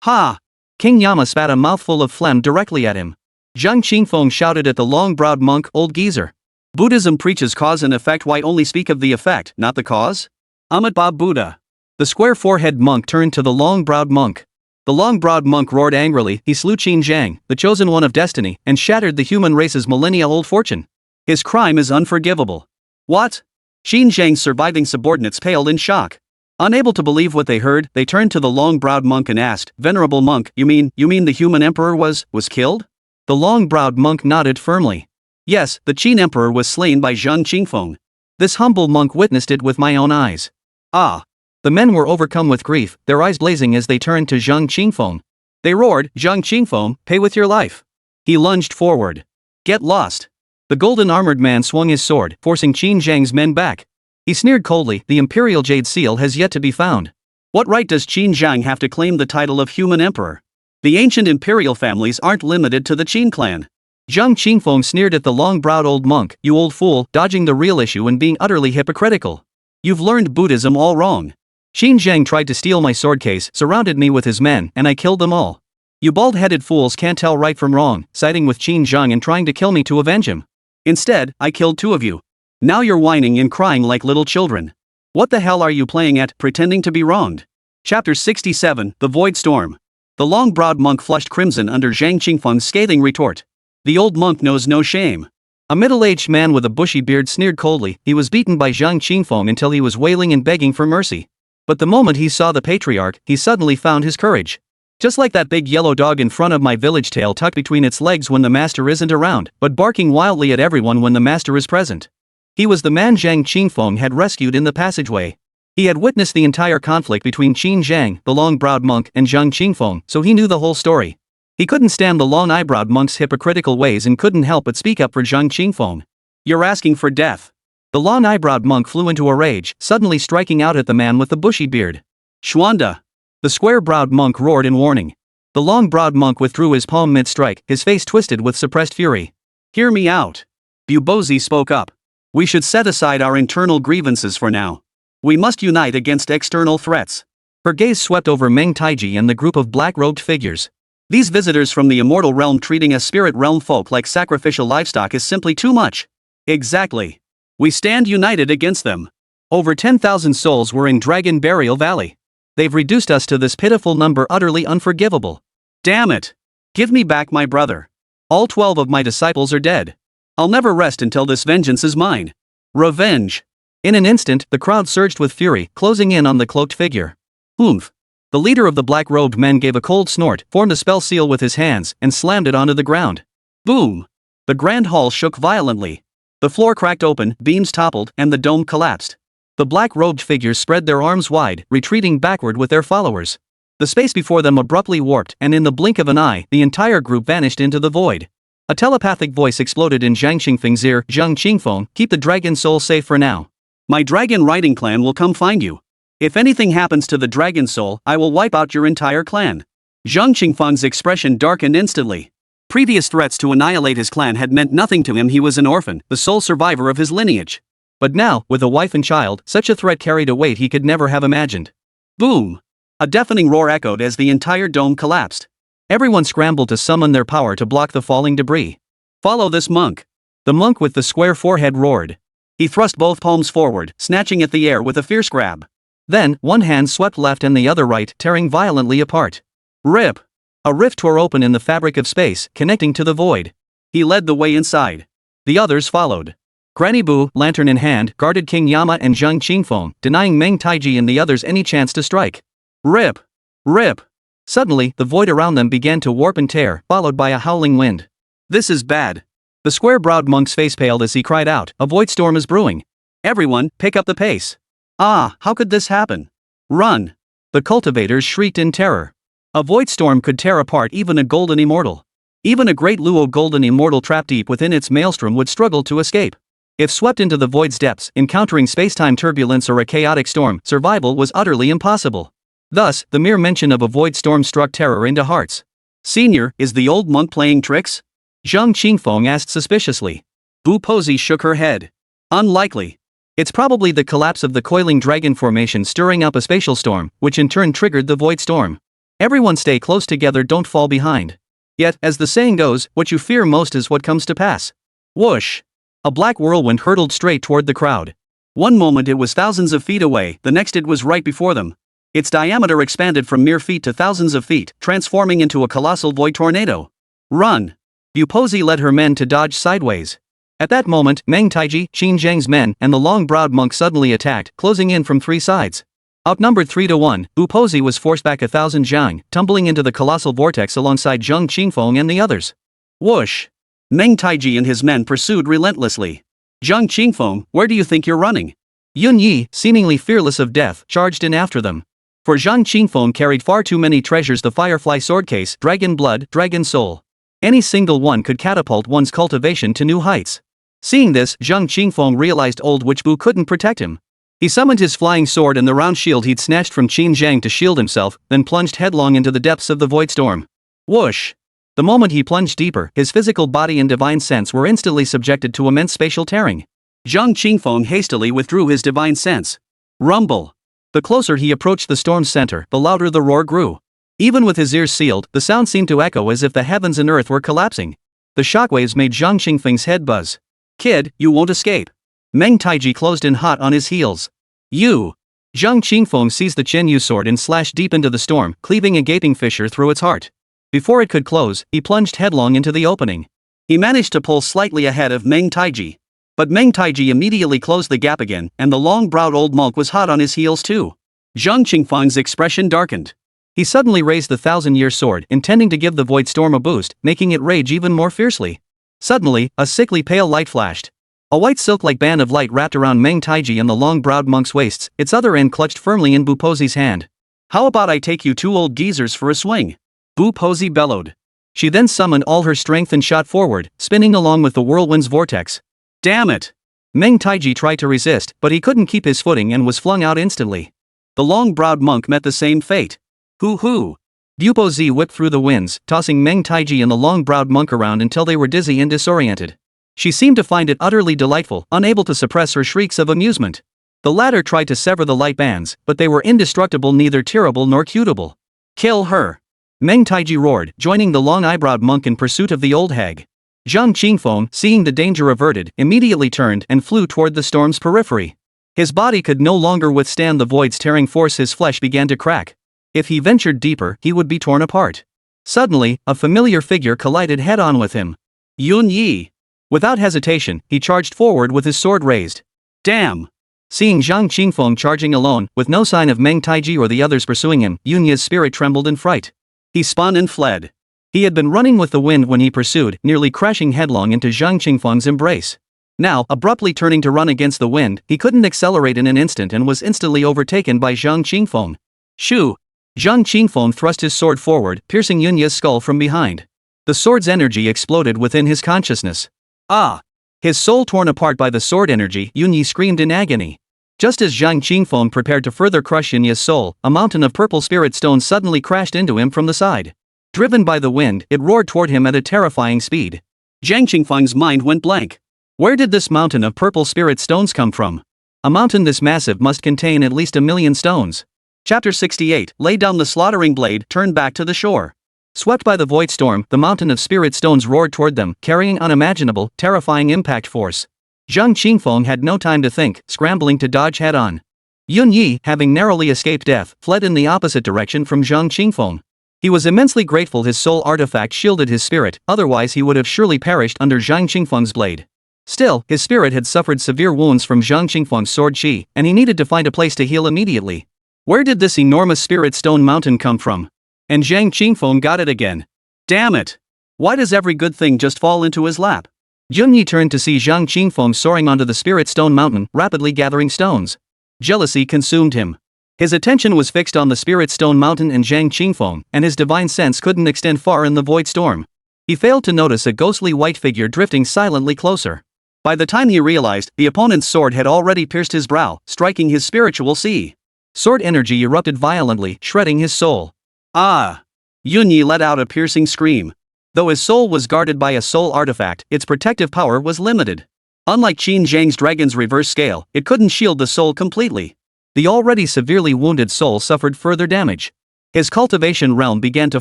Ha! King Yama spat a mouthful of phlegm directly at him. Zhang Qingfeng shouted at the long-browed monk, old geezer. Buddhism preaches cause and effect, why only speak of the effect, not the cause? Amitabha Buddha. The square-forehead monk turned to the long-browed monk. The long-browed monk roared angrily, he slew Qin Zhang, the chosen one of destiny, and shattered the human race's millennia-old fortune. His crime is unforgivable. What? Qin Zhang's surviving subordinates paled in shock. Unable to believe what they heard, they turned to the long-browed monk and asked, Venerable monk, you mean the human emperor was killed? The long-browed monk nodded firmly. Yes, the Qin emperor was slain by Zhang Qingfeng. This humble monk witnessed it with my own eyes. Ah! The men were overcome with grief, their eyes blazing as they turned to Zhang Qingfeng. They roared, Zhang Qingfeng, pay with your life. He lunged forward. Get lost. The golden-armored man swung his sword, forcing Qin Zhang's men back. He sneered coldly, the imperial jade seal has yet to be found. What right does Qin Zhang have to claim the title of human emperor? The ancient imperial families aren't limited to the Qin clan. Zhang Qingfeng sneered at the long-browed old monk, you old fool, dodging the real issue and being utterly hypocritical. You've learned Buddhism all wrong. Qin Zhang tried to steal my sword case, surrounded me with his men, and I killed them all. You bald-headed fools can't tell right from wrong, siding with Qin Zhang and trying to kill me to avenge him. Instead, I killed 2 of you. Now you're whining and crying like little children. What the hell are you playing at, pretending to be wronged? Chapter 67, The Void Storm. The long-browed monk flushed crimson under Zhang Qingfeng's scathing retort. The old monk knows no shame. A middle-aged man with a bushy beard sneered coldly, he was beaten by Zhang Qingfeng until he was wailing and begging for mercy. But the moment he saw the patriarch, he suddenly found his courage. Just like that big yellow dog in front of my village, tail tucked between its legs when the master isn't around, but barking wildly at everyone when the master is present. He was the man Zhang Qingfeng had rescued in the passageway. He had witnessed the entire conflict between Qin Zhang, the long-browed monk, and Zhang Qingfeng, so he knew the whole story. He couldn't stand the long-eyebrowed monk's hypocritical ways and couldn't help but speak up for Zhang Qingfeng. You're asking for death. The long-eyebrowed monk flew into a rage, suddenly striking out at the man with the bushy beard. Xuanli. The square-browed monk roared in warning. The long-browed monk withdrew his palm mid-strike, his face twisted with suppressed fury. Hear me out. Bubozi spoke up. We should set aside our internal grievances for now. We must unite against external threats. Her gaze swept over Meng Taiji and the group of black-robed figures. These visitors from the immortal realm treating a spirit realm folk like sacrificial livestock is simply too much. Exactly. We stand united against them. Over 10,000 souls were in Dragon Burial Valley. They've reduced us to this pitiful number, utterly unforgivable. Damn it. Give me back my brother. All 12 of my disciples are dead. I'll never rest until this vengeance is mine. Revenge. In an instant, the crowd surged with fury, closing in on the cloaked figure. Oomph. The leader of the black-robed men gave a cold snort, formed a spell seal with his hands, and slammed it onto the ground. Boom. The grand hall shook violently. The floor cracked open, beams toppled, and the dome collapsed. The black-robed figures spread their arms wide, retreating backward with their followers. The space before them abruptly warped, and in the blink of an eye, the entire group vanished into the void. A telepathic voice exploded in Zhang Qingfeng's ear, Zhang Qingfeng, keep the dragon soul safe for now. My dragon riding clan will come find you. If anything happens to the dragon soul, I will wipe out your entire clan. Zhang Qingfeng's expression darkened instantly. Previous threats to annihilate his clan had meant nothing to him. He was an orphan, the sole survivor of his lineage. But now, with a wife and child, such a threat carried a weight he could never have imagined. Boom! A deafening roar echoed as the entire dome collapsed. Everyone scrambled to summon their power to block the falling debris. Follow this monk. The monk with the square forehead roared. He thrust both palms forward, snatching at the air with a fierce grab. Then, one hand swept left and the other right, tearing violently apart. Rip! A rift tore open in the fabric of space, connecting to the void. He led the way inside. The others followed. Granny Boo, lantern in hand, guarded King Yama and Zhang Qingfeng, denying Meng Taiji and the others any chance to strike. Rip! Rip! Suddenly, the void around them began to warp and tear, followed by a howling wind. This is bad. The square-browed monk's face paled as he cried out, a void storm is brewing. Everyone, pick up the pace. Ah, how could this happen? Run! The cultivators shrieked in terror. A void storm could tear apart even a golden immortal. Even a great Luo golden immortal trapped deep within its maelstrom would struggle to escape. If swept into the void's depths, encountering spacetime turbulence or a chaotic storm, survival was utterly impossible. Thus, the mere mention of a void storm struck terror into hearts. Senior, is the old monk playing tricks? Zhang Qingfeng asked suspiciously. Bu Pozi shook her head. Unlikely. It's probably the collapse of the coiling dragon formation stirring up a spatial storm, which in turn triggered the void storm. Everyone stay close together, don't fall behind. Yet, as the saying goes, what you fear most is what comes to pass. Whoosh! A black whirlwind hurtled straight toward the crowd. One moment it was thousands of feet away, the next it was right before them. Its diameter expanded from mere feet to thousands of feet, transforming into a colossal void tornado. Run! Bu Pozi led her men to dodge sideways. At that moment, Meng Taiji, Qin Zheng's men, and the long-browed monk suddenly attacked, closing in from three sides. Outnumbered 3-1, Bu Pozi was forced back 1,000 zhang, tumbling into the colossal vortex alongside Zhang Qingfeng and the others. Whoosh! Meng Taiji and his men pursued relentlessly. Zhang Qingfeng, where do you think you're running? Yun Yi, seemingly fearless of death, charged in after them. For Zhang Qingfeng carried far too many treasures: the Firefly Sword Case, Dragon Blood, Dragon Soul. Any single one could catapult one's cultivation to new heights. Seeing this, Zhang Qingfeng realized old witch Bu couldn't protect him. He summoned his flying sword and the round shield he'd snatched from Qin Zhang to shield himself, then plunged headlong into the depths of the void storm. Whoosh! The moment he plunged deeper, his physical body and divine sense were instantly subjected to immense spatial tearing. Zhang Qingfeng hastily withdrew his divine sense. Rumble! The closer he approached the storm's center, the louder the roar grew. Even with his ears sealed, the sound seemed to echo as if the heavens and earth were collapsing. The shockwaves made Zhang Qingfeng's head buzz. Kid, you won't escape. Meng Taiji closed in hot on his heels. You! Zhang Qingfeng seized the Qinyun sword and slashed deep into the storm, cleaving a gaping fissure through its heart. Before it could close, he plunged headlong into the opening. He managed to pull slightly ahead of Meng Taiji. But Meng Taiji immediately closed the gap again, and the long-browed old monk was hot on his heels too. Zhang Qingfeng's expression darkened. He suddenly raised the 1,000-year sword, intending to give the void storm a boost, making it rage even more fiercely. Suddenly, a sickly pale light flashed. A white silk-like band of light wrapped around Meng Taiji and the long-browed monk's waists, its other end clutched firmly in Bu Pozi's hand. How about I take you two old geezers for a swing? Bu Pozi bellowed. She then summoned all her strength and shot forward, spinning along with the whirlwind's vortex. Damn it! Meng Taiji tried to resist, but he couldn't keep his footing and was flung out instantly. The long-browed monk met the same fate. Hoo-hoo! Bu Pozi whipped through the winds, tossing Meng Taiji and the long-browed monk around until they were dizzy and disoriented. She seemed to find it utterly delightful, unable to suppress her shrieks of amusement. The latter tried to sever the light bands, but they were indestructible, neither tearable nor cutable. Kill her! Meng Taiji roared, joining the long-eyebrowed monk in pursuit of the old hag. Zhang Qingfeng, seeing the danger averted, immediately turned and flew toward the storm's periphery. His body could no longer withstand the void's tearing force. His flesh began to crack. If he ventured deeper, he would be torn apart. Suddenly, a familiar figure collided head-on with him. Yun Yi. Without hesitation, he charged forward with his sword raised. Damn! Seeing Zhang Qingfeng charging alone, with no sign of Meng Taiji or the others pursuing him, Yun Yi's spirit trembled in fright. He spun and fled. He had been running with the wind when he pursued, nearly crashing headlong into Zhang Qingfeng's embrace. Now, abruptly turning to run against the wind, he couldn't accelerate in an instant and was instantly overtaken by Zhang Qingfeng. Shoo! Zhang Qingfeng thrust his sword forward, piercing Yun Yi's skull from behind. The sword's energy exploded within his consciousness. Ah! His soul torn apart by the sword energy, Yun Yi screamed in agony. Just as Zhang Qingfeng prepared to further crush Yun Yi's soul, a mountain of purple spirit stones suddenly crashed into him from the side. Driven by the wind, it roared toward him at a terrifying speed. Zhang Qingfeng's mind went blank. Where did this mountain of purple spirit stones come from? A mountain this massive must contain at least 1,000,000 stones. Chapter 68, Lay down the slaughtering blade, turn back to the shore. Swept by the void storm, the mountain of spirit stones roared toward them, carrying unimaginable, terrifying impact force. Zhang Qingfeng had no time to think, scrambling to dodge head-on. Yun Yi, having narrowly escaped death, fled in the opposite direction from Zhang Qingfeng. He was immensely grateful his soul artifact shielded his spirit, otherwise he would have surely perished under Zhang Qingfeng's blade. Still, his spirit had suffered severe wounds from Zhang Qingfeng's sword qi, and he needed to find a place to heal immediately. Where did this enormous spirit stone mountain come from? And Zhang Qingfeng got it again. Damn it! Why does every good thing just fall into his lap? Yun Yi turned to see Zhang Qingfeng soaring onto the spirit stone mountain, rapidly gathering stones. Jealousy consumed him. His attention was fixed on the spirit stone mountain and Zhang Qingfeng, and his divine sense couldn't extend far in the void storm. He failed to notice a ghostly white figure drifting silently closer. By the time he realized, the opponent's sword had already pierced his brow, striking his spiritual sea. Sword energy erupted violently, shredding his soul. Ah! Yunyi let out a piercing scream. Though his soul was guarded by a soul artifact, its protective power was limited. Unlike Qin Zhang's dragon's reverse scale, it couldn't shield the soul completely. The already severely wounded soul suffered further damage. His cultivation realm began to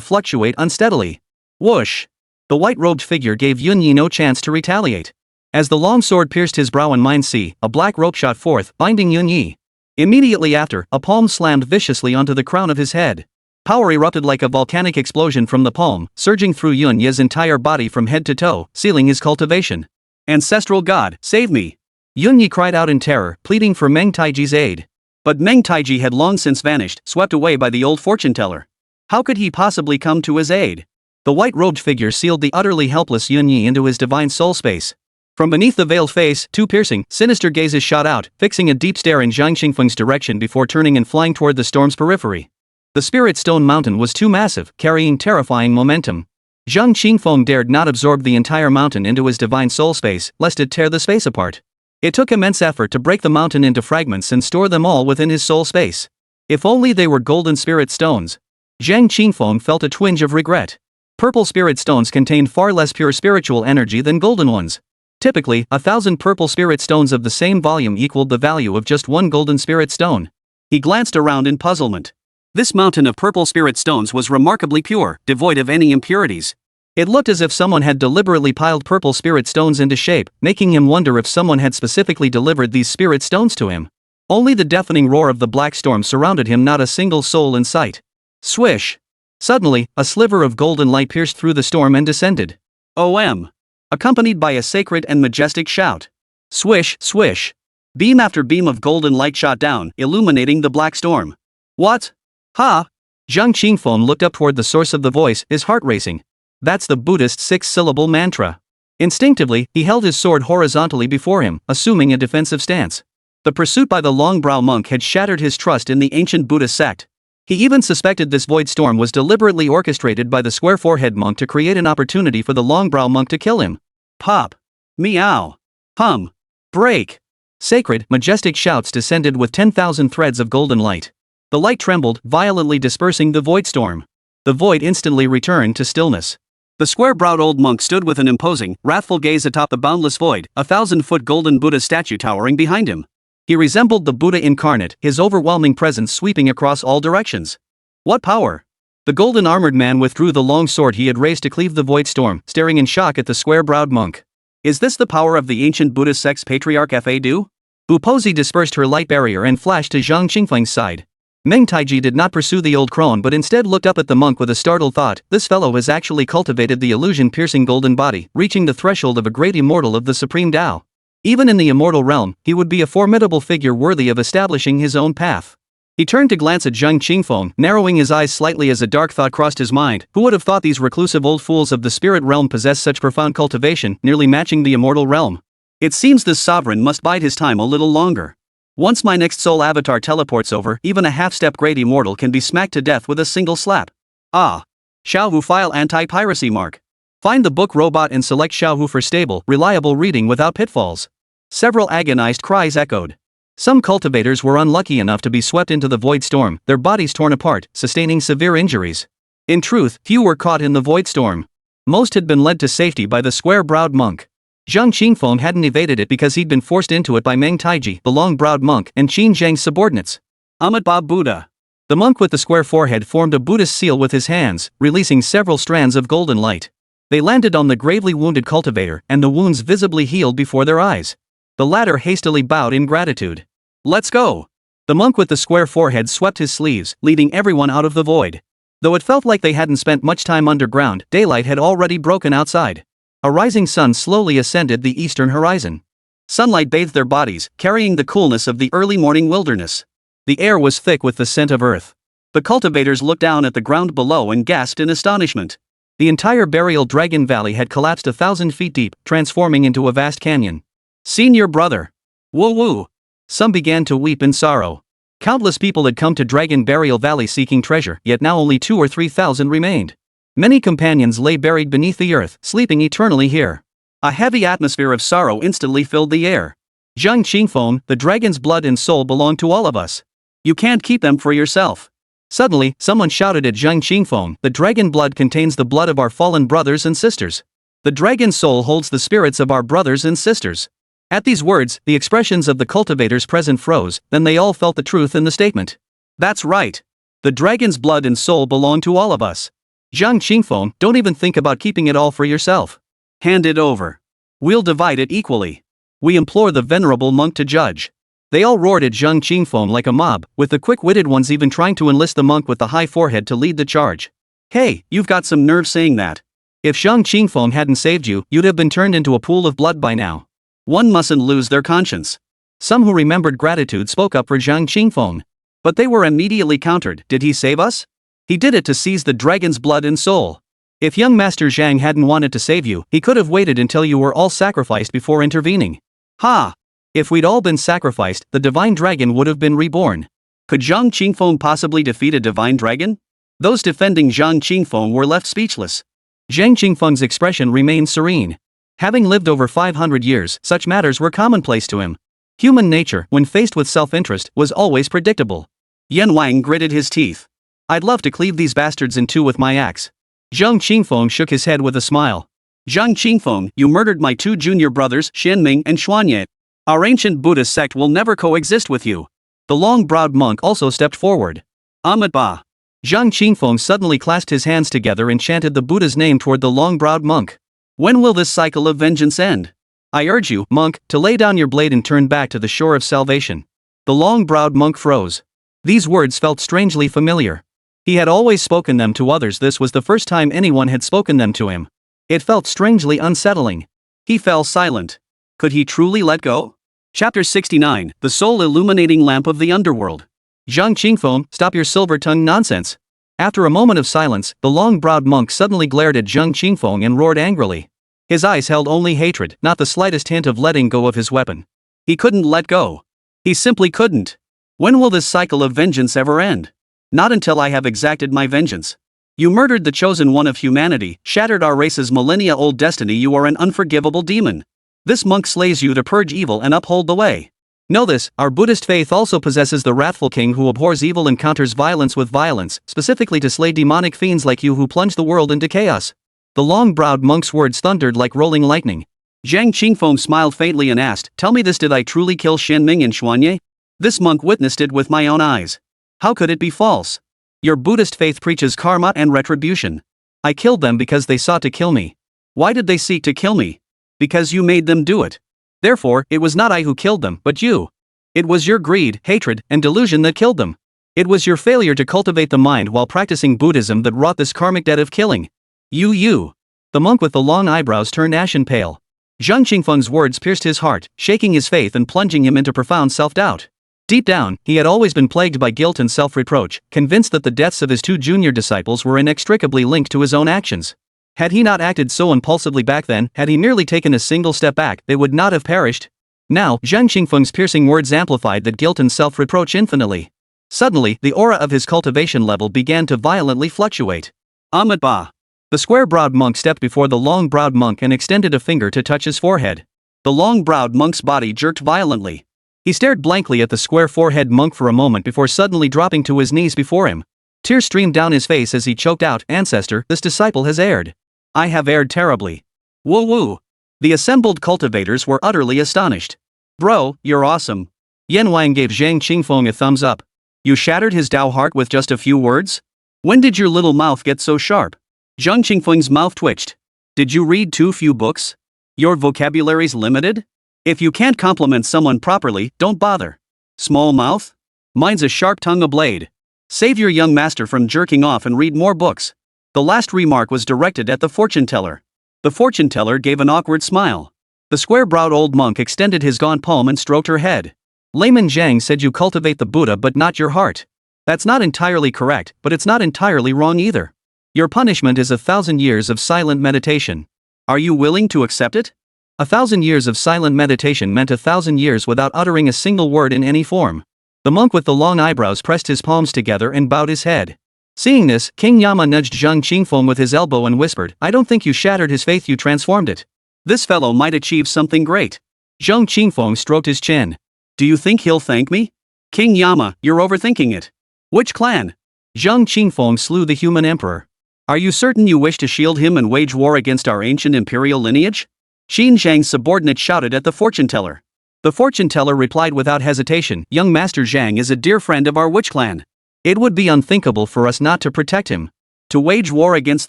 fluctuate unsteadily. Whoosh! The white-robed figure gave Yunyi no chance to retaliate. As the long sword pierced his brow and mind sea, a black rope shot forth, binding Yunyi. Immediately after, a palm slammed viciously onto the crown of his head. Power erupted like a volcanic explosion from the palm, surging through Yunyi's entire body from head to toe, sealing his cultivation. Ancestral God, save me! Yunyi cried out in terror, pleading for Meng Taiji's aid. But Meng Taiji had long since vanished, swept away by the old fortune-teller. How could he possibly come to his aid? The white-robed figure sealed the utterly helpless Yunyi into his divine soul space. From beneath the veiled face, two piercing, sinister gazes shot out, fixing a deep stare in Zhang Qingfeng's direction before turning and flying toward the storm's periphery. The spirit stone mountain was too massive, carrying terrifying momentum. Zhang Qingfeng dared not absorb the entire mountain into his divine soul space, lest it tear the space apart. It took immense effort to break the mountain into fragments and store them all within his soul space. If only they were golden spirit stones. Zhang Qingfeng felt a twinge of regret. Purple spirit stones contained far less pure spiritual energy than golden ones. Typically, 1,000 purple spirit stones of the same volume equaled the value of just one golden spirit stone. He glanced around in puzzlement. This mountain of purple spirit stones was remarkably pure, devoid of any impurities. It looked as if someone had deliberately piled purple spirit stones into shape, making him wonder if someone had specifically delivered these spirit stones to him. Only the deafening roar of the black storm surrounded him, not a single soul in sight. Swish! Suddenly, a sliver of golden light pierced through the storm and descended. OM! Accompanied by a sacred and majestic shout. Swish, swish! Beam after beam of golden light shot down, illuminating the black storm. What? Ha! Zhang Qingfeng looked up toward the source of the voice, his heart racing. That's the Buddhist six-syllable mantra. Instinctively, he held his sword horizontally before him, assuming a defensive stance. The pursuit by the long-brow monk had shattered his trust in the ancient Buddhist sect. He even suspected this void storm was deliberately orchestrated by the square-forehead monk to create an opportunity for the long-brow monk to kill him. Pop! Meow! Hum! Break! Sacred, majestic shouts descended with 10,000 threads of golden light. The light trembled, violently dispersing the void storm. The void instantly returned to stillness. The square-browed old monk stood with an imposing, wrathful gaze atop the boundless void, a 1,000-foot golden Buddha statue towering behind him. He resembled the Buddha incarnate, his overwhelming presence sweeping across all directions. What power! The golden armored man withdrew the long sword he had raised to cleave the void storm, staring in shock at the square-browed monk. Is this the power of the ancient Buddhist sect's patriarch Fa-Du? Bupozi dispersed her light barrier and flashed to Zhang Qingfeng's side. Meng Taiji did not pursue the old crone but instead looked up at the monk with a startled thought. This fellow has actually cultivated the illusion-piercing golden body, reaching the threshold of a great immortal of the supreme Tao. Even in the immortal realm, he would be a formidable figure worthy of establishing his own path. He turned to glance at Zhang Qingfeng, narrowing his eyes slightly as a dark thought crossed his mind. Who would have thought these reclusive old fools of the spirit realm possessed such profound cultivation, nearly matching the immortal realm? It seems this sovereign must bide his time a little longer. Once my next soul avatar teleports over, even a half-step great immortal can be smacked to death with a single slap. Ah! Xiaohu file anti-piracy mark. Find the book Robot and select Xiaohu for stable, reliable reading without pitfalls. Several agonized cries echoed. Some cultivators were unlucky enough to be swept into the void storm, their bodies torn apart, sustaining severe injuries. In truth, few were caught in the void storm. Most had been led to safety by the square-browed monk. Zhang Qingfeng hadn't evaded it because he'd been forced into it by Meng Taiji, the long-browed monk, and Qin Zhang's subordinates. Amitabha Buddha. The monk with the square forehead formed a Buddhist seal with his hands, releasing several strands of golden light. They landed on the gravely wounded cultivator, and the wounds visibly healed before their eyes. The latter hastily bowed in gratitude. Let's go! The monk with the square forehead swept his sleeves, leading everyone out of the void. Though it felt like they hadn't spent much time underground, daylight had already broken outside. A rising sun slowly ascended the eastern horizon. Sunlight bathed their bodies, carrying the coolness of the early morning wilderness. The air was thick with the scent of earth. The cultivators looked down at the ground below and gasped in astonishment. The entire burial Dragon Valley had collapsed 1,000 feet deep, transforming into a vast canyon. Senior brother! Woo woo! Some began to weep in sorrow. Countless people had come to Dragon Burial Valley seeking treasure, yet now only 2,000 or 3,000 remained. Many companions lay buried beneath the earth, sleeping eternally here. A heavy atmosphere of sorrow instantly filled the air. Zhang Qingfeng, the dragon's blood and soul belong to all of us. You can't keep them for yourself. Suddenly, someone shouted at Zhang Qingfeng, the dragon blood contains the blood of our fallen brothers and sisters. The dragon soul holds the spirits of our brothers and sisters. At these words, the expressions of the cultivators present froze, then they all felt the truth in the statement. That's right. The dragon's blood and soul belong to all of us. Zhang Qingfeng, don't even think about keeping it all for yourself. Hand it over. We'll divide it equally. We implore the venerable monk to judge. They all roared at Zhang Qingfeng like a mob, with the quick-witted ones even trying to enlist the monk with the high forehead to lead the charge. Hey, you've got some nerve saying that. If Zhang Qingfeng hadn't saved you, you'd have been turned into a pool of blood by now. One mustn't lose their conscience. Some who remembered gratitude spoke up for Zhang Qingfeng. But they were immediately countered. Did he save us? He did it to seize the dragon's blood and soul. If young Master Zhang hadn't wanted to save you, he could have waited until you were all sacrificed before intervening. Ha! If we'd all been sacrificed, the divine dragon would have been reborn. Could Zhang Qingfeng possibly defeat a divine dragon? Those defending Zhang Qingfeng were left speechless. Zhang Qingfeng's expression remained serene. Having lived over 500 years, such matters were commonplace to him. Human nature, when faced with self-interest, was always predictable. Yan Wang gritted his teeth. I'd love to cleave these bastards in two with my axe. Zhang Qingfeng shook his head with a smile. Zhang Qingfeng, you murdered my two junior brothers, Xianming and Xuanli. Our ancient Buddhist sect will never coexist with you. The long-browed monk also stepped forward. Ba. Zhang Qingfeng suddenly clasped his hands together and chanted the Buddha's name toward the long-browed monk. When will this cycle of vengeance end? I urge you, monk, to lay down your blade and turn back to the shore of salvation. The long-browed monk froze. These words felt strangely familiar. He had always spoken them to others. This was the first time anyone had spoken them to him. It felt strangely unsettling. He fell silent. Could he truly let go? Chapter 69, The Soul Illuminating Lamp of the Underworld. Zhang Qingfeng, stop your silver-tongued nonsense. After a moment of silence, the long-browed monk suddenly glared at Zhang Qingfeng and roared angrily. His eyes held only hatred, not the slightest hint of letting go of his weapon. He couldn't let go. He simply couldn't. When will this cycle of vengeance ever end? Not until I have exacted my vengeance. You murdered the chosen one of humanity, shattered our race's millennia-old destiny. You are an unforgivable demon. This monk slays you to purge evil and uphold the way. Know this, our Buddhist faith also possesses the wrathful king who abhors evil and counters violence with violence, specifically to slay demonic fiends like you who plunge the world into chaos. The long-browed monk's words thundered like rolling lightning. Zhang Qingfeng smiled faintly and asked, tell me this, did I truly kill Xianming and Xuanli? This monk witnessed it with my own eyes. How could it be false? Your Buddhist faith preaches karma and retribution. I killed them because they sought to kill me. Why did they seek to kill me? Because you made them do it. Therefore, it was not I who killed them, but you. It was your greed, hatred, and delusion that killed them. It was your failure to cultivate the mind while practicing Buddhism that wrought this karmic debt of killing. You. The monk with the long eyebrows turned ashen pale. Zhang Qingfeng's words pierced his heart, shaking his faith and plunging him into profound self-doubt. Deep down, he had always been plagued by guilt and self-reproach, convinced that the deaths of his two junior disciples were inextricably linked to his own actions. Had he not acted so impulsively back then, had he merely taken a single step back, they would not have perished. Now, Zhang Qingfeng's piercing words amplified that guilt and self-reproach infinitely. Suddenly, the aura of his cultivation level began to violently fluctuate. Ba. The square-browed monk stepped before the long-browed monk and extended a finger to touch his forehead. The long-browed monk's body jerked violently. He stared blankly at the square-forehead monk for a moment before suddenly dropping to his knees before him. Tears streamed down his face as he choked out, Ancestor, this disciple has erred. I have erred terribly. Woo-woo. The assembled cultivators were utterly astonished. Bro, you're awesome. Yan Wang gave Zhang Qingfeng a thumbs up. You shattered his Tao heart with just a few words? When did your little mouth get so sharp? Zhang Qingfeng's mouth twitched. Did you read too few books? Your vocabulary's limited? If you can't compliment someone properly, don't bother. Small mouth? Mine's a sharp tongue, a blade. Save your young master from jerking off and read more books. The last remark was directed at the fortune teller. The fortune teller gave an awkward smile. The square-browed old monk extended his gaunt palm and stroked her head. Layman Zhang said you cultivate the Buddha but not your heart. That's not entirely correct, but it's not entirely wrong either. Your punishment is 1,000 years of silent meditation. Are you willing to accept it? 1,000 years of silent meditation meant 1,000 years without uttering a single word in any form. The monk with the long eyebrows pressed his palms together and bowed his head. Seeing this, King Yama nudged Zhang Qingfeng with his elbow and whispered, I don't think you shattered his faith, you transformed it. This fellow might achieve something great. Zhang Qingfeng stroked his chin. Do you think he'll thank me? King Yama, you're overthinking it. Which clan? Zhang Qingfeng slew the human emperor. Are you certain you wish to shield him and wage war against our ancient imperial lineage? Zhang's subordinate shouted at the fortune teller. The fortune teller replied without hesitation, Young Master Zhang is a dear friend of our witch clan. It would be unthinkable for us not to protect him. To wage war against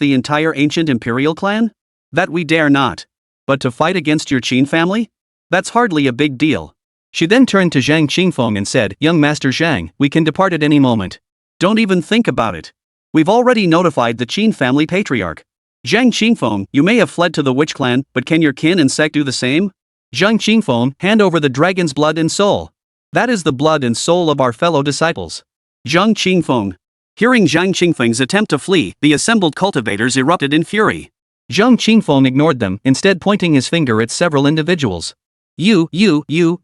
the entire ancient imperial clan? That we dare not. But to fight against your Qin family? That's hardly a big deal. She then turned to Zhang Qingfeng and said, Young Master Zhang, we can depart at any moment. Don't even think about it. We've already notified the Qin family patriarch. Zhang Qingfeng, you may have fled to the witch clan, but can your kin and sect do the same? Zhang Qingfeng, hand over the dragon's blood and soul. That is the blood and soul of our fellow disciples. Zhang Qingfeng. Hearing Zhang Qingfeng's attempt to flee, the assembled cultivators erupted in fury. Zhang Qingfeng ignored them, instead pointing his finger at several individuals. You,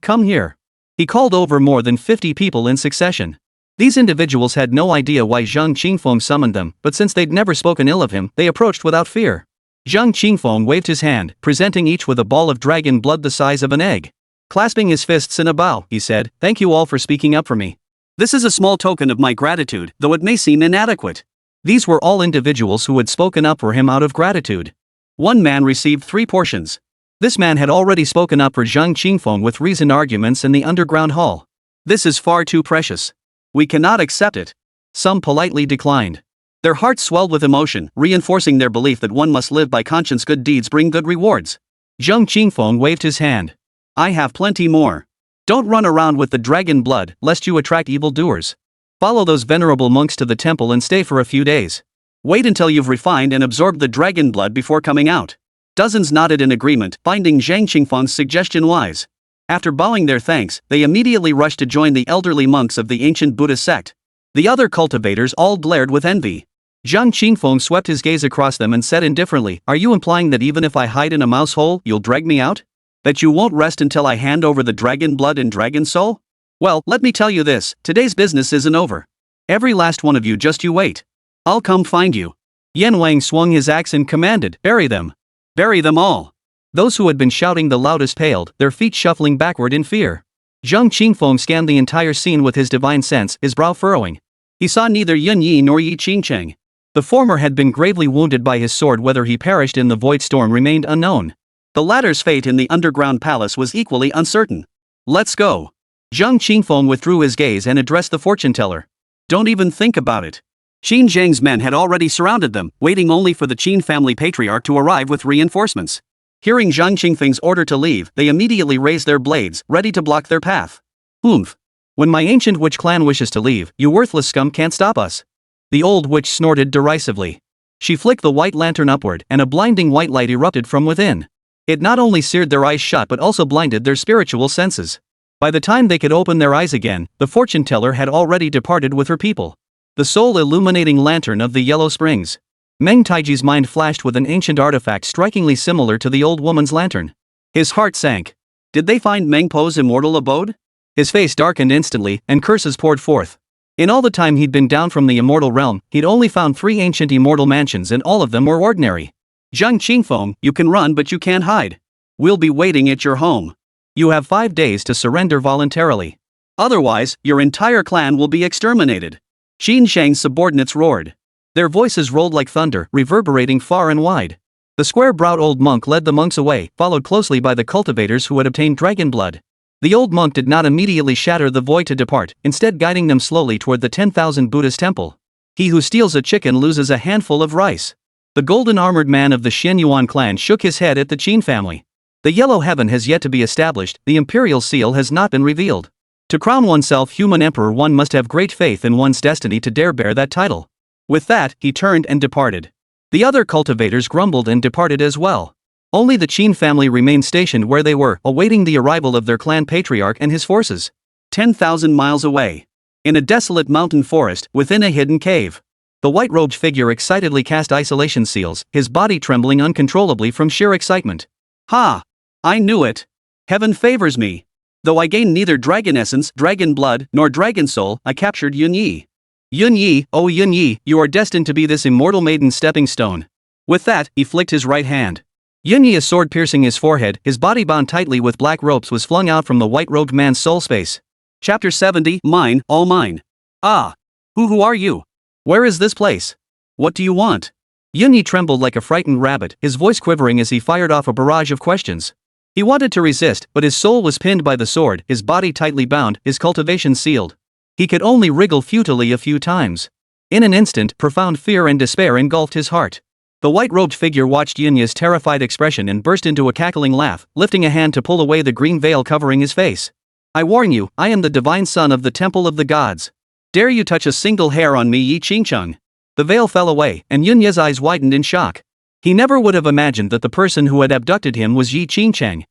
come here. He called over more than 50 people in succession. These individuals had no idea why Zhang Qingfeng summoned them, but since they'd never spoken ill of him, they approached without fear. Zhang Qingfeng waved his hand, presenting each with a ball of dragon blood the size of an egg. Clasping his fists in a bow, he said, Thank you all for speaking up for me. This is a small token of my gratitude, though it may seem inadequate. These were all individuals who had spoken up for him out of gratitude. One man received 3 portions. This man had already spoken up for Zhang Qingfeng with reasoned arguments in the underground hall. This is far too precious. We cannot accept it. Some politely declined. Their hearts swelled with emotion, reinforcing their belief that one must live by conscience. Good deeds bring good rewards. Zhang Qingfeng waved his hand. I have plenty more. Don't run around with the dragon blood, lest you attract evildoers. Follow those venerable monks to the temple and stay for a few days. Wait until you've refined and absorbed the dragon blood before coming out. Dozens nodded in agreement, finding Zhang Qingfeng's suggestion wise. After bowing their thanks, they immediately rushed to join the elderly monks of the ancient Buddhist sect. The other cultivators all glared with envy. Zhang Qingfeng swept his gaze across them and said indifferently, Are you implying that even if I hide in a mouse hole, you'll drag me out? That you won't rest until I hand over the dragon blood and dragon soul? Well, let me tell you this, today's business isn't over. Every last one of you, just you wait. I'll come find you. Yan Wang swung his axe and commanded, Bury them. Bury them all. Those who had been shouting the loudest paled, their feet shuffling backward in fear. Zhang Qingfeng scanned the entire scene with his divine sense, his brow furrowing. He saw neither Yun Yi nor Yi Qingcheng. The former had been gravely wounded by his sword. Whether he perished in the void storm remained unknown. The latter's fate in the underground palace was equally uncertain. Let's go. Zhang Qingfeng withdrew his gaze and addressed the fortune teller. Don't even think about it. Qin Zhang's men had already surrounded them, waiting only for the Qin family patriarch to arrive with reinforcements. Hearing Zhang Qingfeng's order to leave, they immediately raised their blades, ready to block their path. Oomph. When my ancient witch clan wishes to leave, you worthless scum can't stop us. The old witch snorted derisively. She flicked the white lantern upward, and a blinding white light erupted from within. It not only seared their eyes shut but also blinded their spiritual senses. By the time they could open their eyes again, the fortune teller had already departed with her people. The sole illuminating lantern of the Yellow Springs. Meng Taiji's mind flashed with an ancient artifact strikingly similar to the old woman's lantern. His heart sank. Did they find Meng Po's immortal abode? His face darkened instantly, and curses poured forth. In all the time he'd been down from the immortal realm, he'd only found 3 ancient immortal mansions, and all of them were ordinary. Zhang Qingfeng, you can run but you can't hide. We'll be waiting at your home. You have 5 days to surrender voluntarily. Otherwise, your entire clan will be exterminated. Qin Shang's subordinates roared. Their voices rolled like thunder, reverberating far and wide. The square-browed old monk led the monks away, followed closely by the cultivators who had obtained dragon blood. The old monk did not immediately shatter the void to depart, instead guiding them slowly toward the 10,000 Buddhist temple. He who steals a chicken loses a handful of rice. The golden-armored man of the Xianyuan clan shook his head at the Qin family. The yellow heaven has yet to be established, the imperial seal has not been revealed. To crown oneself human emperor, one must have great faith in one's destiny to dare bear that title. With that, he turned and departed. The other cultivators grumbled and departed as well. Only the Qin family remained stationed where they were, awaiting the arrival of their clan patriarch and his forces. 10,000 miles away. In a desolate mountain forest, within a hidden cave. The white-robed figure excitedly cast isolation seals, his body trembling uncontrollably from sheer excitement. Ha! I knew it. Heaven favors me. Though I gained neither dragon essence, dragon blood, nor dragon soul, I captured Yun Yi. Yun Yi, oh Yun Yi, you are destined to be this immortal maiden's stepping stone. With that, he flicked his right hand. Yunyi, a sword piercing his forehead, his body bound tightly with black ropes, was flung out from the white-robed man's soul space. Chapter 70, Mine, All Mine. Ah. Who are you? Where is this place? What do you want? Yunyi trembled like a frightened rabbit, his voice quivering as he fired off a barrage of questions. He wanted to resist, but his soul was pinned by the sword, his body tightly bound, his cultivation sealed. He could only wriggle futilely a few times. In an instant, profound fear and despair engulfed his heart. The white-robed figure watched Yunyi's terrified expression and burst into a cackling laugh, lifting a hand to pull away the green veil covering his face. I warn you, I am the divine son of the temple of the gods. Dare you touch a single hair on me, Yi Qingfeng? The veil fell away, and Yunyi's eyes widened in shock. He never would have imagined that the person who had abducted him was Yi Qingfeng.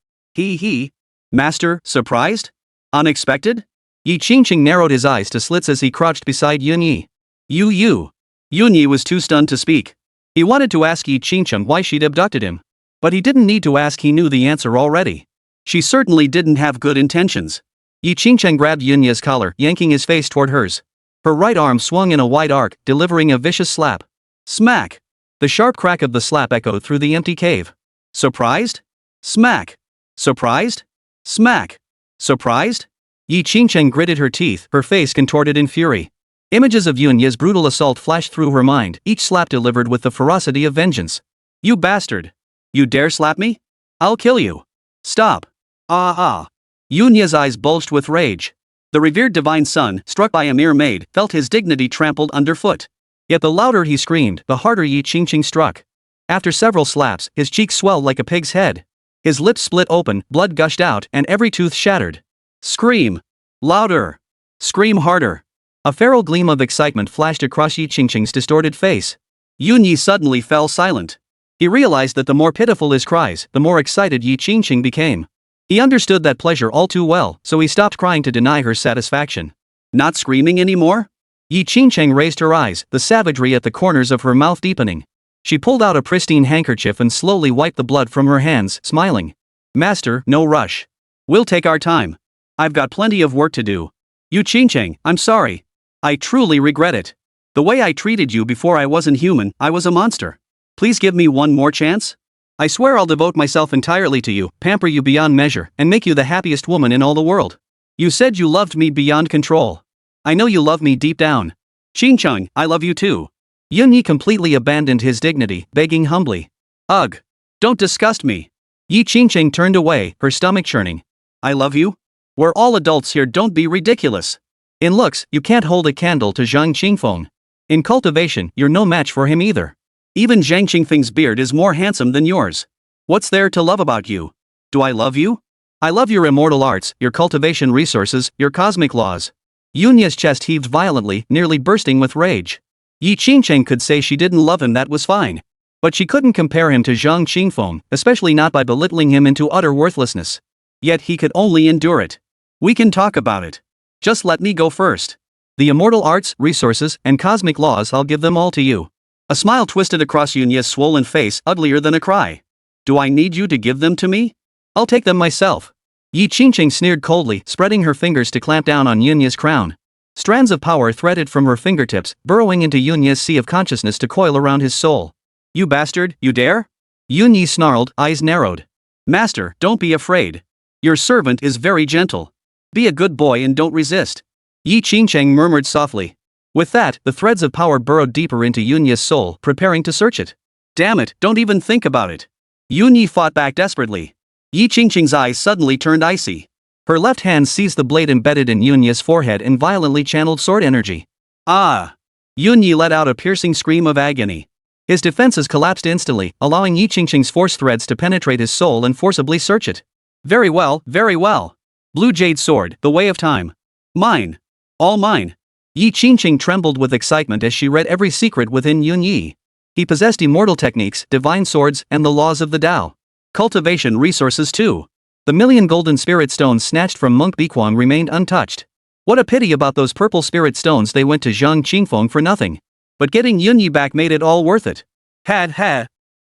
Master, surprised? Unexpected? Yi Qingfeng narrowed his eyes to slits as he crouched beside Yunyi. You. Yunyi was too stunned to speak. He wanted to ask Yi Qingfeng why she'd abducted him. But he didn't need to ask, he knew the answer already. She certainly didn't have good intentions. Yi Qingfeng grabbed Yunyi's collar, yanking his face toward hers. Her right arm swung in a wide arc, delivering a vicious slap. Smack! The sharp crack of the slap echoed through the empty cave. Surprised? Smack! Surprised? Smack! Surprised? Yi Qingfeng gritted her teeth, her face contorted in fury. Images of Yunyi's brutal assault flashed through her mind, each slap delivered with the ferocity of vengeance. You bastard! You dare slap me? I'll kill you! Stop! Yunyi's eyes bulged with rage. The revered divine son, struck by a mere maid, felt his dignity trampled underfoot. Yet the louder he screamed, the harder Yi Qingfeng struck. After several slaps, his cheeks swelled like a pig's head. His lips split open, blood gushed out, and every tooth shattered. Scream! Louder! Scream harder! A feral gleam of excitement flashed across Yi Qingfeng's distorted face. Yunyi suddenly fell silent. He realized that the more pitiful his cries, the more excited Yi Qingfeng became. He understood that pleasure all too well, so he stopped crying to deny her satisfaction. Not screaming anymore? Yi Qingfeng raised her eyes, the savagery at the corners of her mouth deepening. She pulled out a pristine handkerchief and slowly wiped the blood from her hands, smiling. Master, no rush. We'll take our time. I've got plenty of work to do. Yi Qingfeng, I'm sorry. I truly regret it. The way I treated you before I wasn't human, I was a monster. Please give me one more chance? I swear I'll devote myself entirely to you, pamper you beyond measure, and make you the happiest woman in all the world. You said you loved me beyond control. I know you love me deep down. Qingfeng, I love you too. Yunyi completely abandoned his dignity, begging humbly. Ugh. Don't disgust me. Yi Qingfeng turned away, her stomach churning. I love you? We're all adults here, don't be ridiculous. In looks, you can't hold a candle to Zhang Qingfeng. In cultivation, you're no match for him either. Even Zhang Qingfeng's beard is more handsome than yours. What's there to love about you? Do I love you? I love your immortal arts, your cultivation resources, your cosmic laws. Yunyi's chest heaved violently, nearly bursting with rage. Yi Qingfeng could say she didn't love him, that was fine. But she couldn't compare him to Zhang Qingfeng, especially not by belittling him into utter worthlessness. Yet he could only endure it. We can talk about it. Just let me go first. The immortal arts, resources, and cosmic laws, I'll give them all to you. A smile twisted across Yunyi's swollen face, uglier than a cry. Do I need you to give them to me? I'll take them myself. Yi Qingfeng sneered coldly, spreading her fingers to clamp down on Yunyi's crown. Strands of power threaded from her fingertips, burrowing into Yunyi's sea of consciousness to coil around his soul. You bastard, you dare? Yunyi snarled, eyes narrowed. Master, don't be afraid. Your servant is very gentle. Be a good boy and don't resist. Yi Qingfeng murmured softly. With that, the threads of power burrowed deeper into Yunyi's soul, preparing to search it. Damn it, don't even think about it. Yunyi fought back desperately. Yi Qingfeng's eyes suddenly turned icy. Her left hand seized the blade embedded in Yunyi's forehead and violently channeled sword energy. Ah! Yunyi let out a piercing scream of agony. His defenses collapsed instantly, allowing Yi Qingfeng's force threads to penetrate his soul and forcibly search it. Very well, very well. Blue Jade Sword, the way of time. Mine. All mine. Yi Qingfeng trembled with excitement as she read every secret within Yunyi. He possessed immortal techniques, divine swords, and the laws of the Tao. Cultivation resources too. The million golden spirit stones snatched from Monk Biquang remained untouched. What a pity about those purple spirit stones, they went to Zhang Qingfeng for nothing. But getting Yunyi back made it all worth it.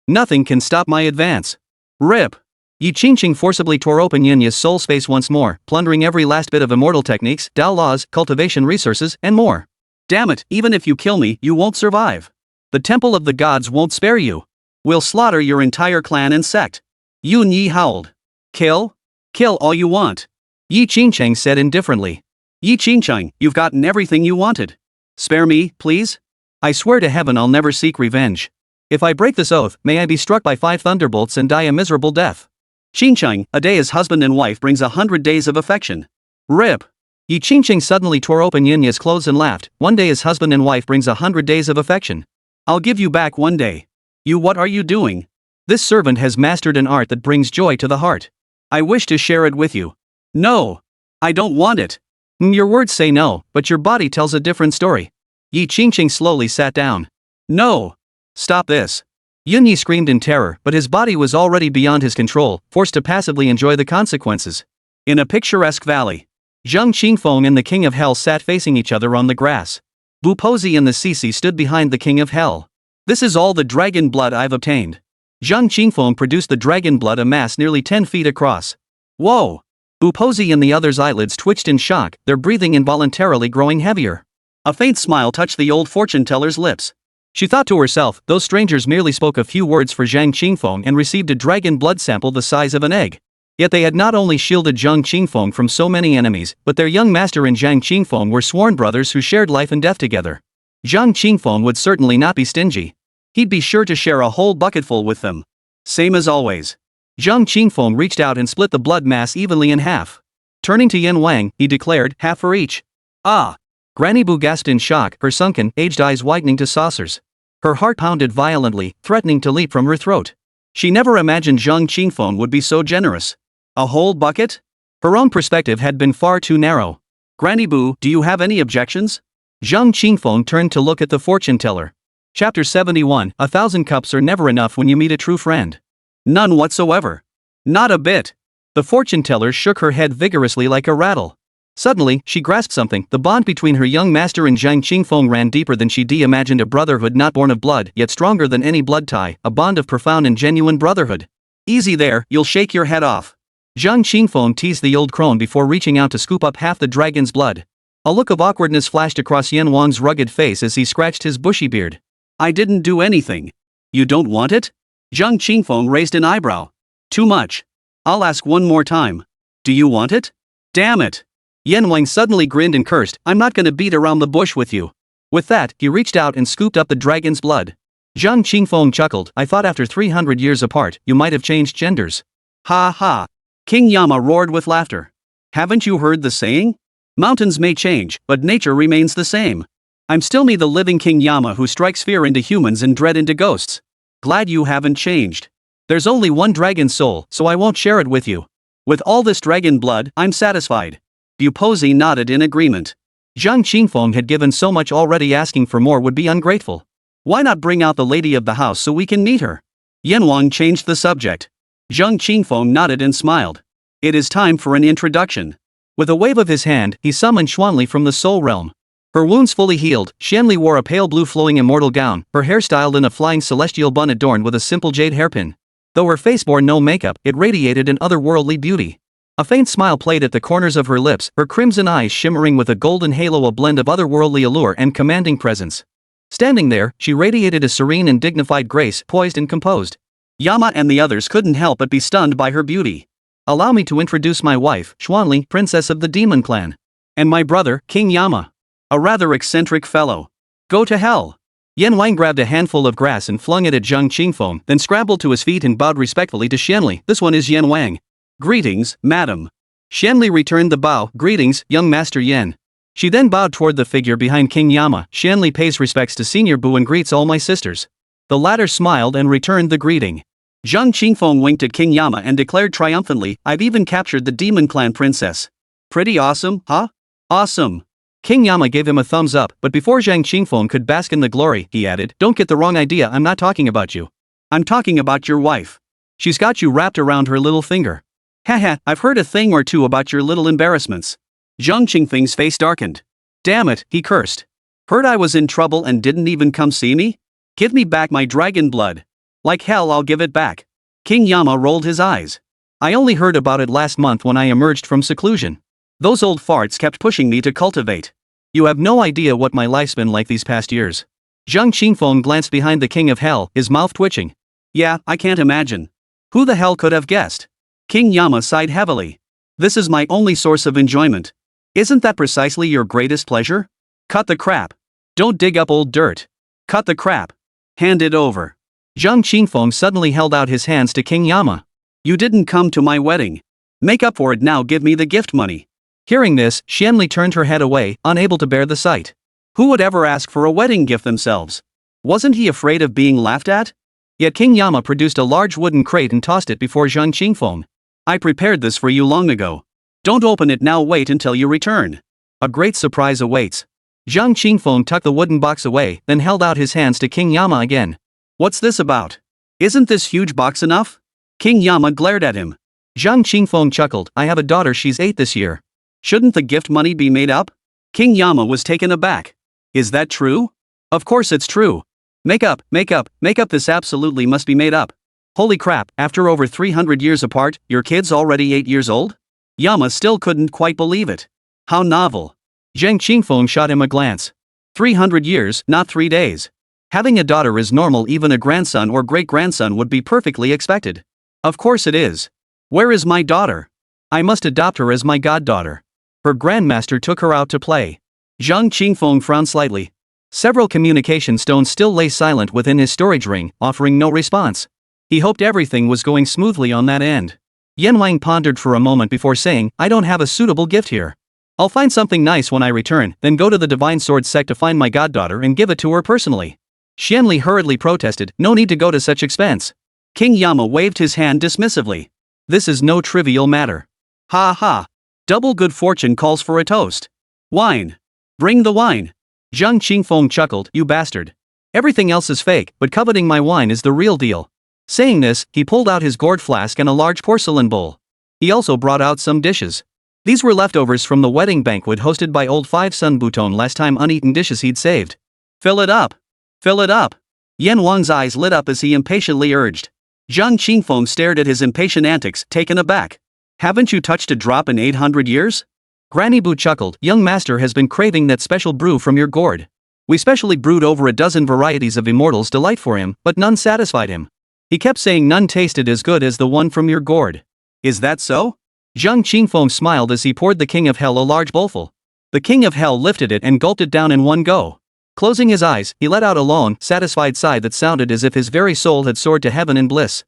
Nothing can stop my advance. Rip. Yi Qingfeng forcibly tore open Yunyi's soul space once more, plundering every last bit of immortal techniques, Tao laws, cultivation resources, and more. Damn it, even if you kill me, you won't survive. The temple of the gods won't spare you. We'll slaughter your entire clan and sect. Yun Yi howled. Kill? Kill all you want. Yi Qingcheng said indifferently. Yi Qingcheng, you've gotten everything you wanted. Spare me, please? I swear to heaven I'll never seek revenge. If I break this oath, may I be struck by 5 thunderbolts and die a miserable death. Qingcheng, a day as husband and wife brings 100 days of affection. Rip. Yi Qingcheng suddenly tore open Yunya's clothes and laughed. 1 day as husband and wife brings 100 days of affection. I'll give you back 1 day. You, what are you doing? This servant has mastered an art that brings joy to the heart. I wish to share it with you. No. I don't want it. Your words say no, but your body tells a different story. Yi Qingcheng slowly sat down. No. Stop this. Yunyi screamed in terror, but his body was already beyond his control, forced to passively enjoy the consequences. In a picturesque valley, Zhang Qingfeng and the King of Hell sat facing each other on the grass. Bu Pozi and the Sisi stood behind the King of Hell. This is all the dragon blood I've obtained. Zhang Qingfeng produced the dragon blood, a mass nearly 10 feet across. Whoa! Bu Pozi and the others' eyelids twitched in shock, their breathing involuntarily growing heavier. A faint smile touched the old fortune teller's lips. She thought to herself, those strangers merely spoke a few words for Zhang Qingfeng and received a dragon blood sample the size of an egg. Yet they had not only shielded Zhang Qingfeng from so many enemies, but their young master and Zhang Qingfeng were sworn brothers who shared life and death together. Zhang Qingfeng would certainly not be stingy. He'd be sure to share a whole bucketful with them. Same as always. Zhang Qingfeng reached out and split the blood mass evenly in half. Turning to Yan Wang, he declared, half for each. Ah! Granny Bu gasped in shock, her sunken, aged eyes widening to saucers. Her heart pounded violently, threatening to leap from her throat. She never imagined Zhang Qingfeng would be so generous. A whole bucket? Her own perspective had been far too narrow. Granny Bu, do you have any objections? Zhang Qingfeng turned to look at the fortune teller. Chapter 71, 1,000 cups are never enough when you meet a true friend. None whatsoever. Not a bit. The fortune teller shook her head vigorously like a rattle. Suddenly, she grasped something. The bond between her young master and Zhang Qingfeng ran deeper than she'd imagined, a brotherhood not born of blood, yet stronger than any blood tie, a bond of profound and genuine brotherhood. Easy there, you'll shake your head off. Zhang Qingfeng teased the old crone before reaching out to scoop up half the dragon's blood. A look of awkwardness flashed across Yan Wang's rugged face as he scratched his bushy beard. I didn't do anything. You don't want it? Zhang Qingfeng raised an eyebrow. Too much. I'll ask one more time. Do you want it? Damn it. Yan Wang suddenly grinned and cursed, I'm not gonna beat around the bush with you. With that, he reached out and scooped up the dragon's blood. Zhang Qingfeng chuckled, I thought after 300 years apart, you might have changed genders. Ha ha. King Yama roared with laughter. Haven't you heard the saying? Mountains may change, but nature remains the same. I'm still me, the living King Yama, who strikes fear into humans and dread into ghosts. Glad you haven't changed. There's only one dragon soul, so I won't share it with you. With all this dragon blood, I'm satisfied. Bu Pozi nodded in agreement. Zhang Qingfeng had given so much already, asking for more would be ungrateful. Why not bring out the lady of the house so we can meet her? Yan Wang changed the subject. Zhang Qingfeng nodded and smiled. It is time for an introduction. With a wave of his hand, he summoned Xuanli from the soul realm. Her wounds fully healed, Xuanli wore a pale blue flowing immortal gown, her hair styled in a flying celestial bun adorned with a simple jade hairpin. Though her face bore no makeup, it radiated an otherworldly beauty. A faint smile played at the corners of her lips, her crimson eyes shimmering with a golden halo, a blend of otherworldly allure and commanding presence. Standing there, she radiated a serene and dignified grace, poised and composed. Yama and the others couldn't help but be stunned by her beauty. Allow me to introduce my wife, Xuanli, princess of the demon clan. And my brother, King Yama. A rather eccentric fellow. Go to hell. Yan Wang grabbed a handful of grass and flung it at Zhang Qingfeng, then scrambled to his feet and bowed respectfully to Xuanli. This one is Yan Wang. Greetings, madam. Xuanli returned the bow. Greetings, young master Yan. She then bowed toward the figure behind King Yama. Xuanli pays respects to Senior Bu and greets all my sisters. The latter smiled and returned the greeting. Zhang Qingfeng winked at King Yama and declared triumphantly, I've even captured the demon clan princess. Pretty awesome, huh? Awesome. King Yama gave him a thumbs up, but before Zhang Qingfeng could bask in the glory, he added, don't get the wrong idea, I'm not talking about you. I'm talking about your wife. She's got you wrapped around her little finger. Haha, I've heard a thing or two about your little embarrassments. Zhang Qingfeng's face darkened. Damn it, he cursed. Heard I was in trouble and didn't even come see me? Give me back my dragon blood. Like hell I'll give it back. King Yama rolled his eyes. I only heard about it last month when I emerged from seclusion. Those old farts kept pushing me to cultivate. You have no idea what my life's been like these past years. Zhang Qingfeng glanced behind the King of Hell, his mouth twitching. Yeah, I can't imagine. Who the hell could have guessed? King Yama sighed heavily. This is my only source of enjoyment. Isn't that precisely your greatest pleasure? Cut the crap. Don't dig up old dirt. Cut the crap. Hand it over. Zhang Qingfeng suddenly held out his hands to King Yama. You didn't come to my wedding. Make up for it now, give me the gift money. Hearing this, Xuanli turned her head away, unable to bear the sight. Who would ever ask for a wedding gift themselves? Wasn't he afraid of being laughed at? Yet King Yama produced a large wooden crate and tossed it before Zhang Qingfeng. I prepared this for you long ago. Don't open it now, wait until you return. A great surprise awaits. Zhang Qingfeng tucked the wooden box away, then held out his hands to King Yama again. What's this about? Isn't this huge box enough? King Yama glared at him. Zhang Qingfeng chuckled, I have a daughter, she's 8 this year. Shouldn't the gift money be made up? King Yama was taken aback. Is that true? Of course it's true. Make up, this absolutely must be made up. Holy crap, after over 300 years apart, your kid's already 8 years old? Yama still couldn't quite believe it. How novel. Zhang Qingfeng shot him a glance. 300 years, not 3 days. Having a daughter is normal, even a grandson or great-grandson would be perfectly expected. Of course it is. Where is my daughter? I must adopt her as my goddaughter. Her grandmaster took her out to play. Zhang Qingfeng frowned slightly. Several communication stones still lay silent within his storage ring, offering no response. He hoped everything was going smoothly on that end. Yan Wang pondered for a moment before saying, I don't have a suitable gift here. I'll find something nice when I return, then go to the Divine Sword sect to find my goddaughter and give it to her personally. Xuanli hurriedly protested, no need to go to such expense. King Yama waved his hand dismissively. This is no trivial matter. Ha ha. Double good fortune calls for a toast. Wine. Bring the wine. Zhang Qingfeng chuckled, you bastard. Everything else is fake, but coveting my wine is the real deal. Saying this, he pulled out his gourd flask and a large porcelain bowl. He also brought out some dishes. These were leftovers from the wedding banquet hosted by old Five Sun Buton, last time uneaten dishes he'd saved. Fill it up. Fill it up. Yan Wang's eyes lit up as he impatiently urged. Zhang Qingfeng stared at his impatient antics, taken aback. Haven't you touched a drop in 800 years? Granny Boo chuckled, young master has been craving that special brew from your gourd. We specially brewed over a dozen varieties of Immortal's Delight for him, but none satisfied him. He kept saying none tasted as good as the one from your gourd. Is that so? Zhang Qingfeng smiled as he poured the King of Hell a large bowlful. The King of Hell lifted it and gulped it down in one go. Closing his eyes, he let out a long, satisfied sigh that sounded as if his very soul had soared to heaven in bliss.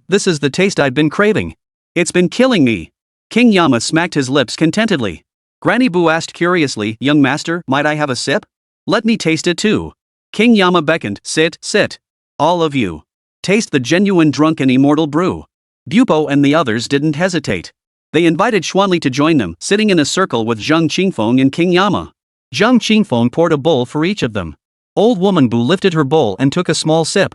This is the taste I'd been craving. It's been killing me. King Yama smacked his lips contentedly. Granny Boo asked curiously, young master, might I have a sip? Let me taste it too. King Yama beckoned, sit. All of you. Taste the genuine drunken immortal brew. Bupo and the others didn't hesitate. They invited Xuanli to join them, sitting in a circle with Zhang Qingfeng and King Yama. Zhang Qingfeng poured a bowl for each of them. Old woman Boo lifted her bowl and took a small sip.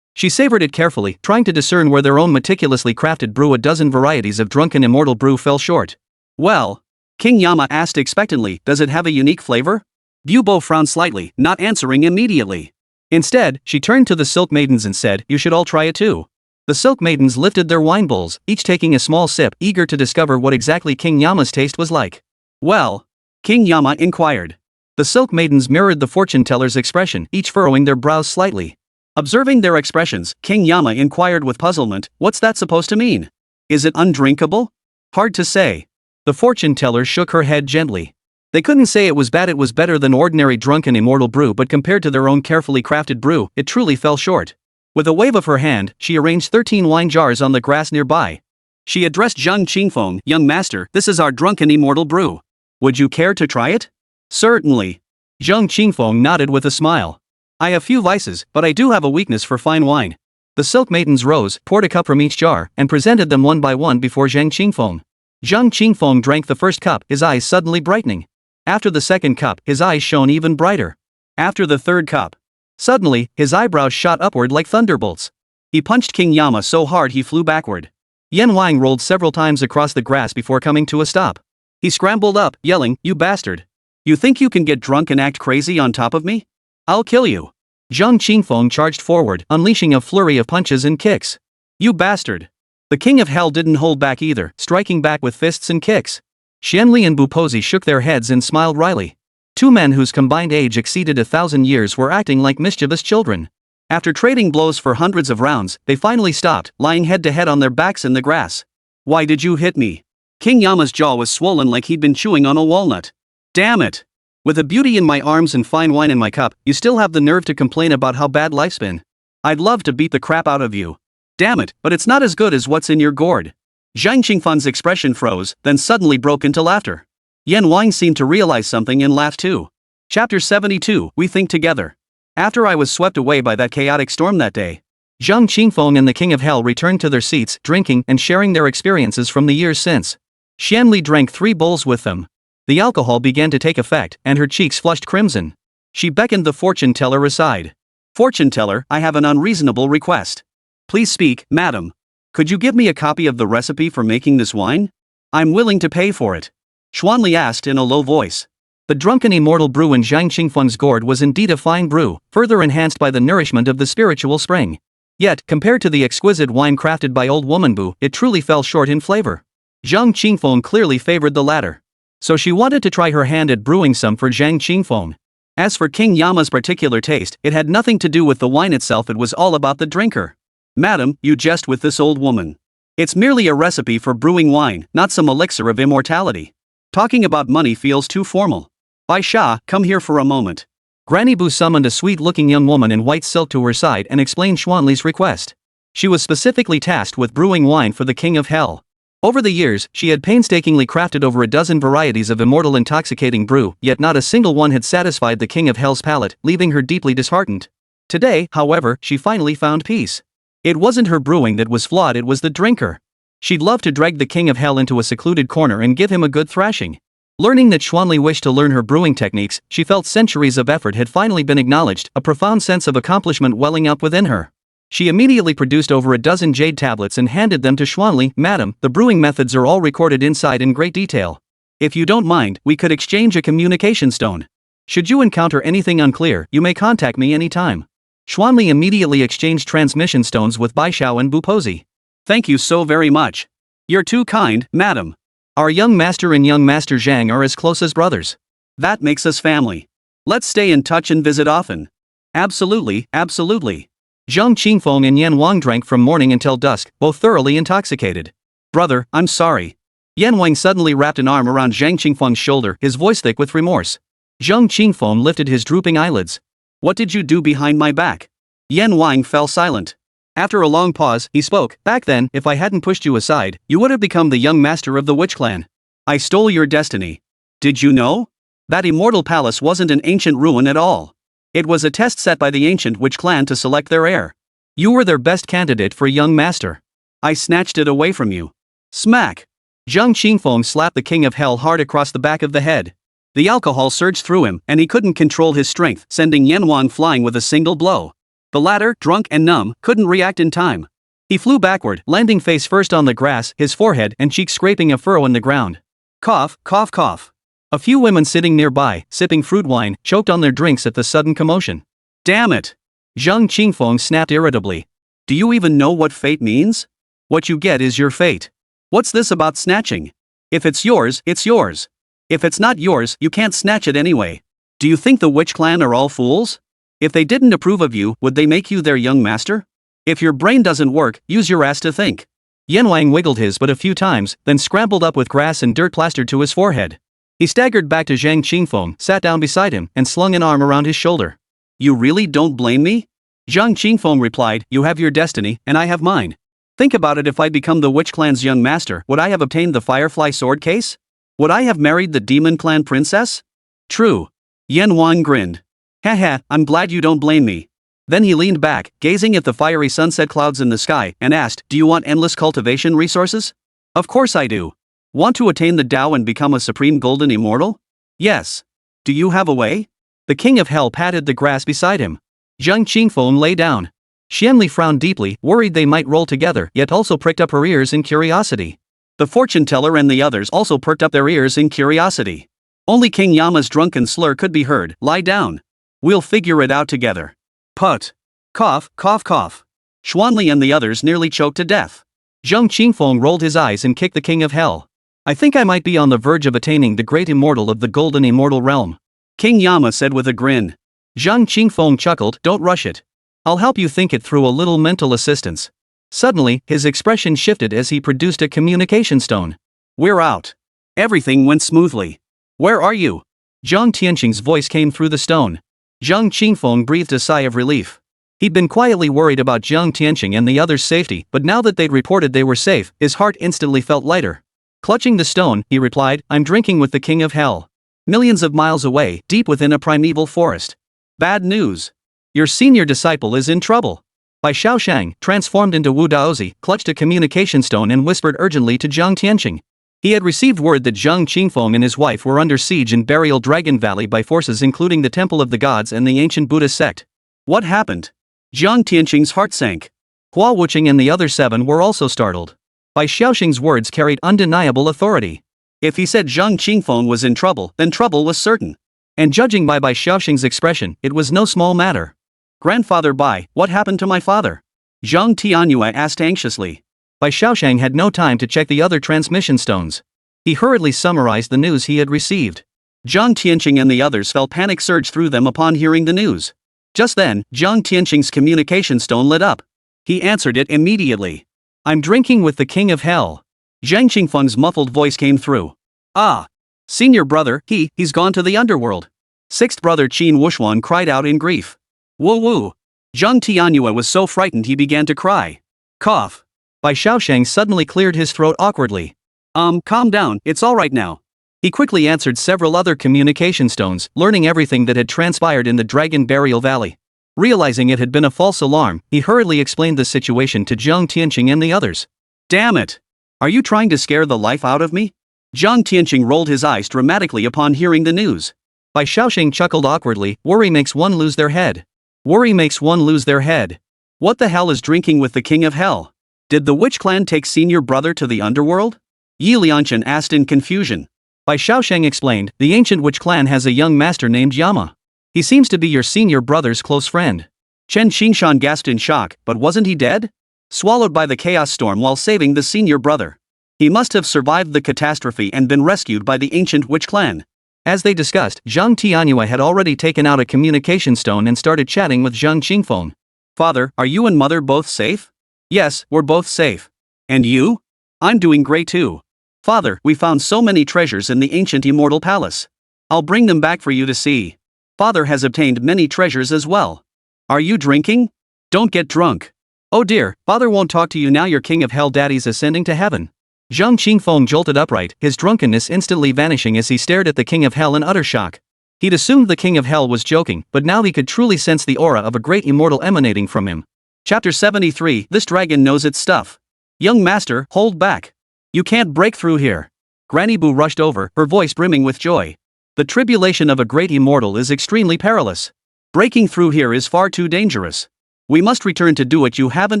She savored it carefully, trying to discern where their own meticulously crafted brew, a dozen varieties of drunken immortal brew, fell short. Well? King Yama asked expectantly, does it have a unique flavor? Bubo frowned slightly, not answering immediately. Instead, she turned to the Silk Maidens and said, you should all try it too. The Silk Maidens lifted their wine bowls, each taking a small sip, eager to discover what exactly King Yama's taste was like. Well? King Yama inquired. The Silk Maidens mirrored the fortune teller's expression, each furrowing their brows slightly. Observing their expressions, King Yama inquired with puzzlement, what's that supposed to mean? Is it undrinkable? Hard to say. The fortune teller shook her head gently. They couldn't say it was bad, it was better than ordinary drunken immortal brew, but compared to their own carefully crafted brew, it truly fell short. With a wave of her hand, she arranged 13 wine jars on the grass nearby. She addressed Zhang Qingfeng, young master, this is our drunken immortal brew. Would you care to try it? Certainly. Zhang Qingfeng nodded with a smile. I have few vices, but I do have a weakness for fine wine. The Silk Maidens rose, poured a cup from each jar, and presented them one by one before Zhang Qingfeng. Zhang Qingfeng drank the first cup, his eyes suddenly brightening. After the second cup, his eyes shone even brighter. After the third cup, suddenly, his eyebrows shot upward like thunderbolts. He punched King Yama so hard he flew backward. Yan Wang rolled several times across the grass before coming to a stop. He scrambled up, yelling, you bastard. You think you can get drunk and act crazy on top of me? I'll kill you. Zhang Qingfeng charged forward, unleashing a flurry of punches and kicks. You bastard. The King of Hell didn't hold back either, striking back with fists and kicks. Xuanli and Bupozi shook their heads and smiled wryly. Two men whose combined age exceeded 1,000 years were acting like mischievous children. After trading blows for hundreds of rounds, they finally stopped, lying head to head on their backs in the grass. Why did you hit me? King Yama's jaw was swollen like he'd been chewing on a walnut. Damn it! With a beauty in my arms and fine wine in my cup, you still have the nerve to complain about how bad life's been. I'd love to beat the crap out of you. Damn it, but it's not as good as what's in your gourd. Zhang Qingfeng's expression froze, then suddenly broke into laughter. Yan Wang seemed to realize something and laughed too. Chapter 72, We Think Together. After I was swept away by that chaotic storm that day, Zhang Qingfeng and the King of Hell returned to their seats, drinking and sharing their experiences from the years since. Xuanli drank 3 bowls with them. The alcohol began to take effect, and her cheeks flushed crimson. She beckoned the fortune teller aside. Fortune teller, I have an unreasonable request. Please speak, madam. Could you give me a copy of the recipe for making this wine? I'm willing to pay for it. Xuanli asked in a low voice. The drunken immortal brew in Zhang Qingfeng's gourd was indeed a fine brew, further enhanced by the nourishment of the spiritual spring. Yet, compared to the exquisite wine crafted by old woman Bu, it truly fell short in flavor. Zhang Qingfeng clearly favored the latter. So she wanted to try her hand at brewing some for Zhang Qingfeng. As for King Yama's particular taste, it had nothing to do with the wine itself, it was all about the drinker. Madam, you jest with this old woman. It's merely a recipe for brewing wine, not some elixir of immortality. Talking about money feels too formal. Bai Sha, come here for a moment. Granny Bu summoned a sweet-looking young woman in white silk to her side and explained Xuanli's request. She was specifically tasked with brewing wine for the King of Hell. Over the years, she had painstakingly crafted over a dozen varieties of immortal intoxicating brew, yet not a single one had satisfied the King of Hell's palate, leaving her deeply disheartened. Today, however, she finally found peace. It wasn't her brewing that was flawed, it was the drinker. She'd love to drag the King of Hell into a secluded corner and give him a good thrashing. Learning that Xuanli wished to learn her brewing techniques, she felt centuries of effort had finally been acknowledged, a profound sense of accomplishment welling up within her. She immediately produced over a dozen jade tablets and handed them to Xuanli. Madam, the brewing methods are all recorded inside in great detail. If you don't mind, we could exchange a communication stone. Should you encounter anything unclear, you may contact me anytime. Xuanli immediately exchanged transmission stones with Bai Xiao and Bu Pozi. Thank you so very much. You're too kind, madam. Our young master and young master Zhang are as close as brothers. That makes us family. Let's stay in touch and visit often. Absolutely, absolutely. Zhang Qingfeng and Yan Wang drank from morning until dusk, both thoroughly intoxicated. Brother, I'm sorry. Yan Wang suddenly wrapped an arm around Zhang Qingfeng's shoulder, his voice thick with remorse. Zhang Qingfeng lifted his drooping eyelids. What did you do behind my back? Yan Wang fell silent. After a long pause, he spoke. Back then, if I hadn't pushed you aside, you would have become the young master of the witch clan. I stole your destiny. Did you know? That immortal palace wasn't an ancient ruin at all. It was a test set by the ancient witch clan to select their heir. You were their best candidate for young master. I snatched it away from you. Smack! Zhang Qingfeng slapped the King of Hell hard across the back of the head. The alcohol surged through him, and he couldn't control his strength, sending Yan Wang flying with a single blow. The latter, drunk and numb, couldn't react in time. He flew backward, landing face first on the grass, his forehead and cheeks scraping a furrow in the ground. Cough, cough, cough. A few women sitting nearby, sipping fruit wine, choked on their drinks at the sudden commotion. Damn it! Zhang Qingfeng snapped irritably. Do you even know what fate means? What you get is your fate. What's this about snatching? If it's yours, it's yours. If it's not yours, you can't snatch it anyway. Do you think the witch clan are all fools? If they didn't approve of you, would they make you their young master? If your brain doesn't work, use your ass to think. Yan Wang wiggled his butt a few times, then scrambled up with grass and dirt plastered to his forehead. He staggered back to Zhang Qingfeng, sat down beside him, and slung an arm around his shoulder. You really don't blame me? Zhang Qingfeng replied, you have your destiny, and I have mine. Think about it, if I'd become the witch clan's young master, would I have obtained the firefly sword case? Would I have married the demon clan princess? True. Yan Wang grinned. Haha, I'm glad you don't blame me. Then he leaned back, gazing at the fiery sunset clouds in the sky, and asked, do you want endless cultivation resources? Of course I do. Want to attain the Tao and become a supreme golden immortal? Yes. Do you have a way? The King of Hell patted the grass beside him. Zhang Qingfeng lay down. Xuanli frowned deeply, worried they might roll together, yet also pricked up her ears in curiosity. The fortune teller and the others also perked up their ears in curiosity. Only King Yama's drunken slur could be heard. Lie down. We'll figure it out together. Put. Cough, cough, cough. Xuanli and the others nearly choked to death. Zhang Qingfeng rolled his eyes and kicked the King of Hell. I think I might be on the verge of attaining the great immortal of the golden immortal realm. King Yama said with a grin. Zhang Qingfeng chuckled, don't rush it. I'll help you think it through a little mental assistance. Suddenly, his expression shifted as he produced a communication stone. We're out. Everything went smoothly. Where are you? Zhang Tianyue's voice came through the stone. Zhang Qingfeng breathed a sigh of relief. He'd been quietly worried about Zhang Tianyue and the others' safety, but now that they'd reported they were safe, his heart instantly felt lighter. Clutching the stone, he replied, I'm drinking with the king of hell. Millions of miles away, deep within a primeval forest. Bad news. Your senior disciple is in trouble. Bai Shaoshang, transformed into Wu Daozi, clutched a communication stone and whispered urgently to Zhang Tianyue. He had received word that Zhang Qingfeng and his wife were under siege in Burial Dragon Valley by forces including the Temple of the Gods and the ancient Buddhist sect. What happened? Zhang Tianyue's heart sank. Hua Wuqing and the other 7 were also startled. Bai Shaoshang's words carried undeniable authority. If he said Zhang Qingfeng was in trouble, then trouble was certain. And judging by Bai Shaoshang's expression, it was no small matter. Grandfather Bai, what happened to my father? Zhang Tianyue asked anxiously. Bai Shaoshang had no time to check the other transmission stones. He hurriedly summarized the news he had received. Zhang Tianyue and the others felt panic surge through them upon hearing the news. Just then, Zhang Tianyue's communication stone lit up. He answered it immediately. I'm drinking with the king of hell. Zhang Qingfeng's muffled voice came through. Ah! Senior brother, he's gone to the underworld. Sixth brother Qin Wuxuan cried out in grief. Woo woo! Zhang Tianyue was so frightened he began to cry. Cough. Bai Shaoshang suddenly cleared his throat awkwardly. Calm down, it's alright now. He quickly answered several other communication stones, learning everything that had transpired in the Dragon Burial Valley. Realizing it had been a false alarm, he hurriedly explained the situation to Zhang Tianyue and the others. Damn it! Are you trying to scare the life out of me? Zhang Tianyue rolled his eyes dramatically upon hearing the news. Bai Shaoshang chuckled awkwardly, worry makes one lose their head. Worry makes one lose their head. What the hell is drinking with the king of hell? Did the witch clan take senior brother to the underworld? Yi Lianshan asked in confusion. Bai Shaoshang explained, the ancient witch clan has a young master named Yama. He seems to be your senior brother's close friend. Chen Xingshan gasped in shock, but wasn't he dead? Swallowed by the chaos storm while saving the senior brother. He must have survived the catastrophe and been rescued by the ancient witch clan. As they discussed, Zhang Tianyue had already taken out a communication stone and started chatting with Zhang Qingfeng. Father, are you and mother both safe? Yes, we're both safe. And you? I'm doing great too. Father, we found so many treasures in the ancient immortal palace. I'll bring them back for you to see. Father has obtained many treasures as well. Are you drinking? Don't get drunk. Oh dear, father won't talk to you now your king of hell daddy's ascending to heaven. Zhang Qingfeng jolted upright, his drunkenness instantly vanishing as he stared at the king of hell in utter shock. He'd assumed the king of hell was joking, but now he could truly sense the aura of a great immortal emanating from him. Chapter 73, This dragon knows its stuff. Young master, hold back. You can't break through here. Granny Boo rushed over, her voice brimming with joy. The tribulation of a great immortal is extremely perilous. Breaking through here is far too dangerous. We must return to do it. You haven't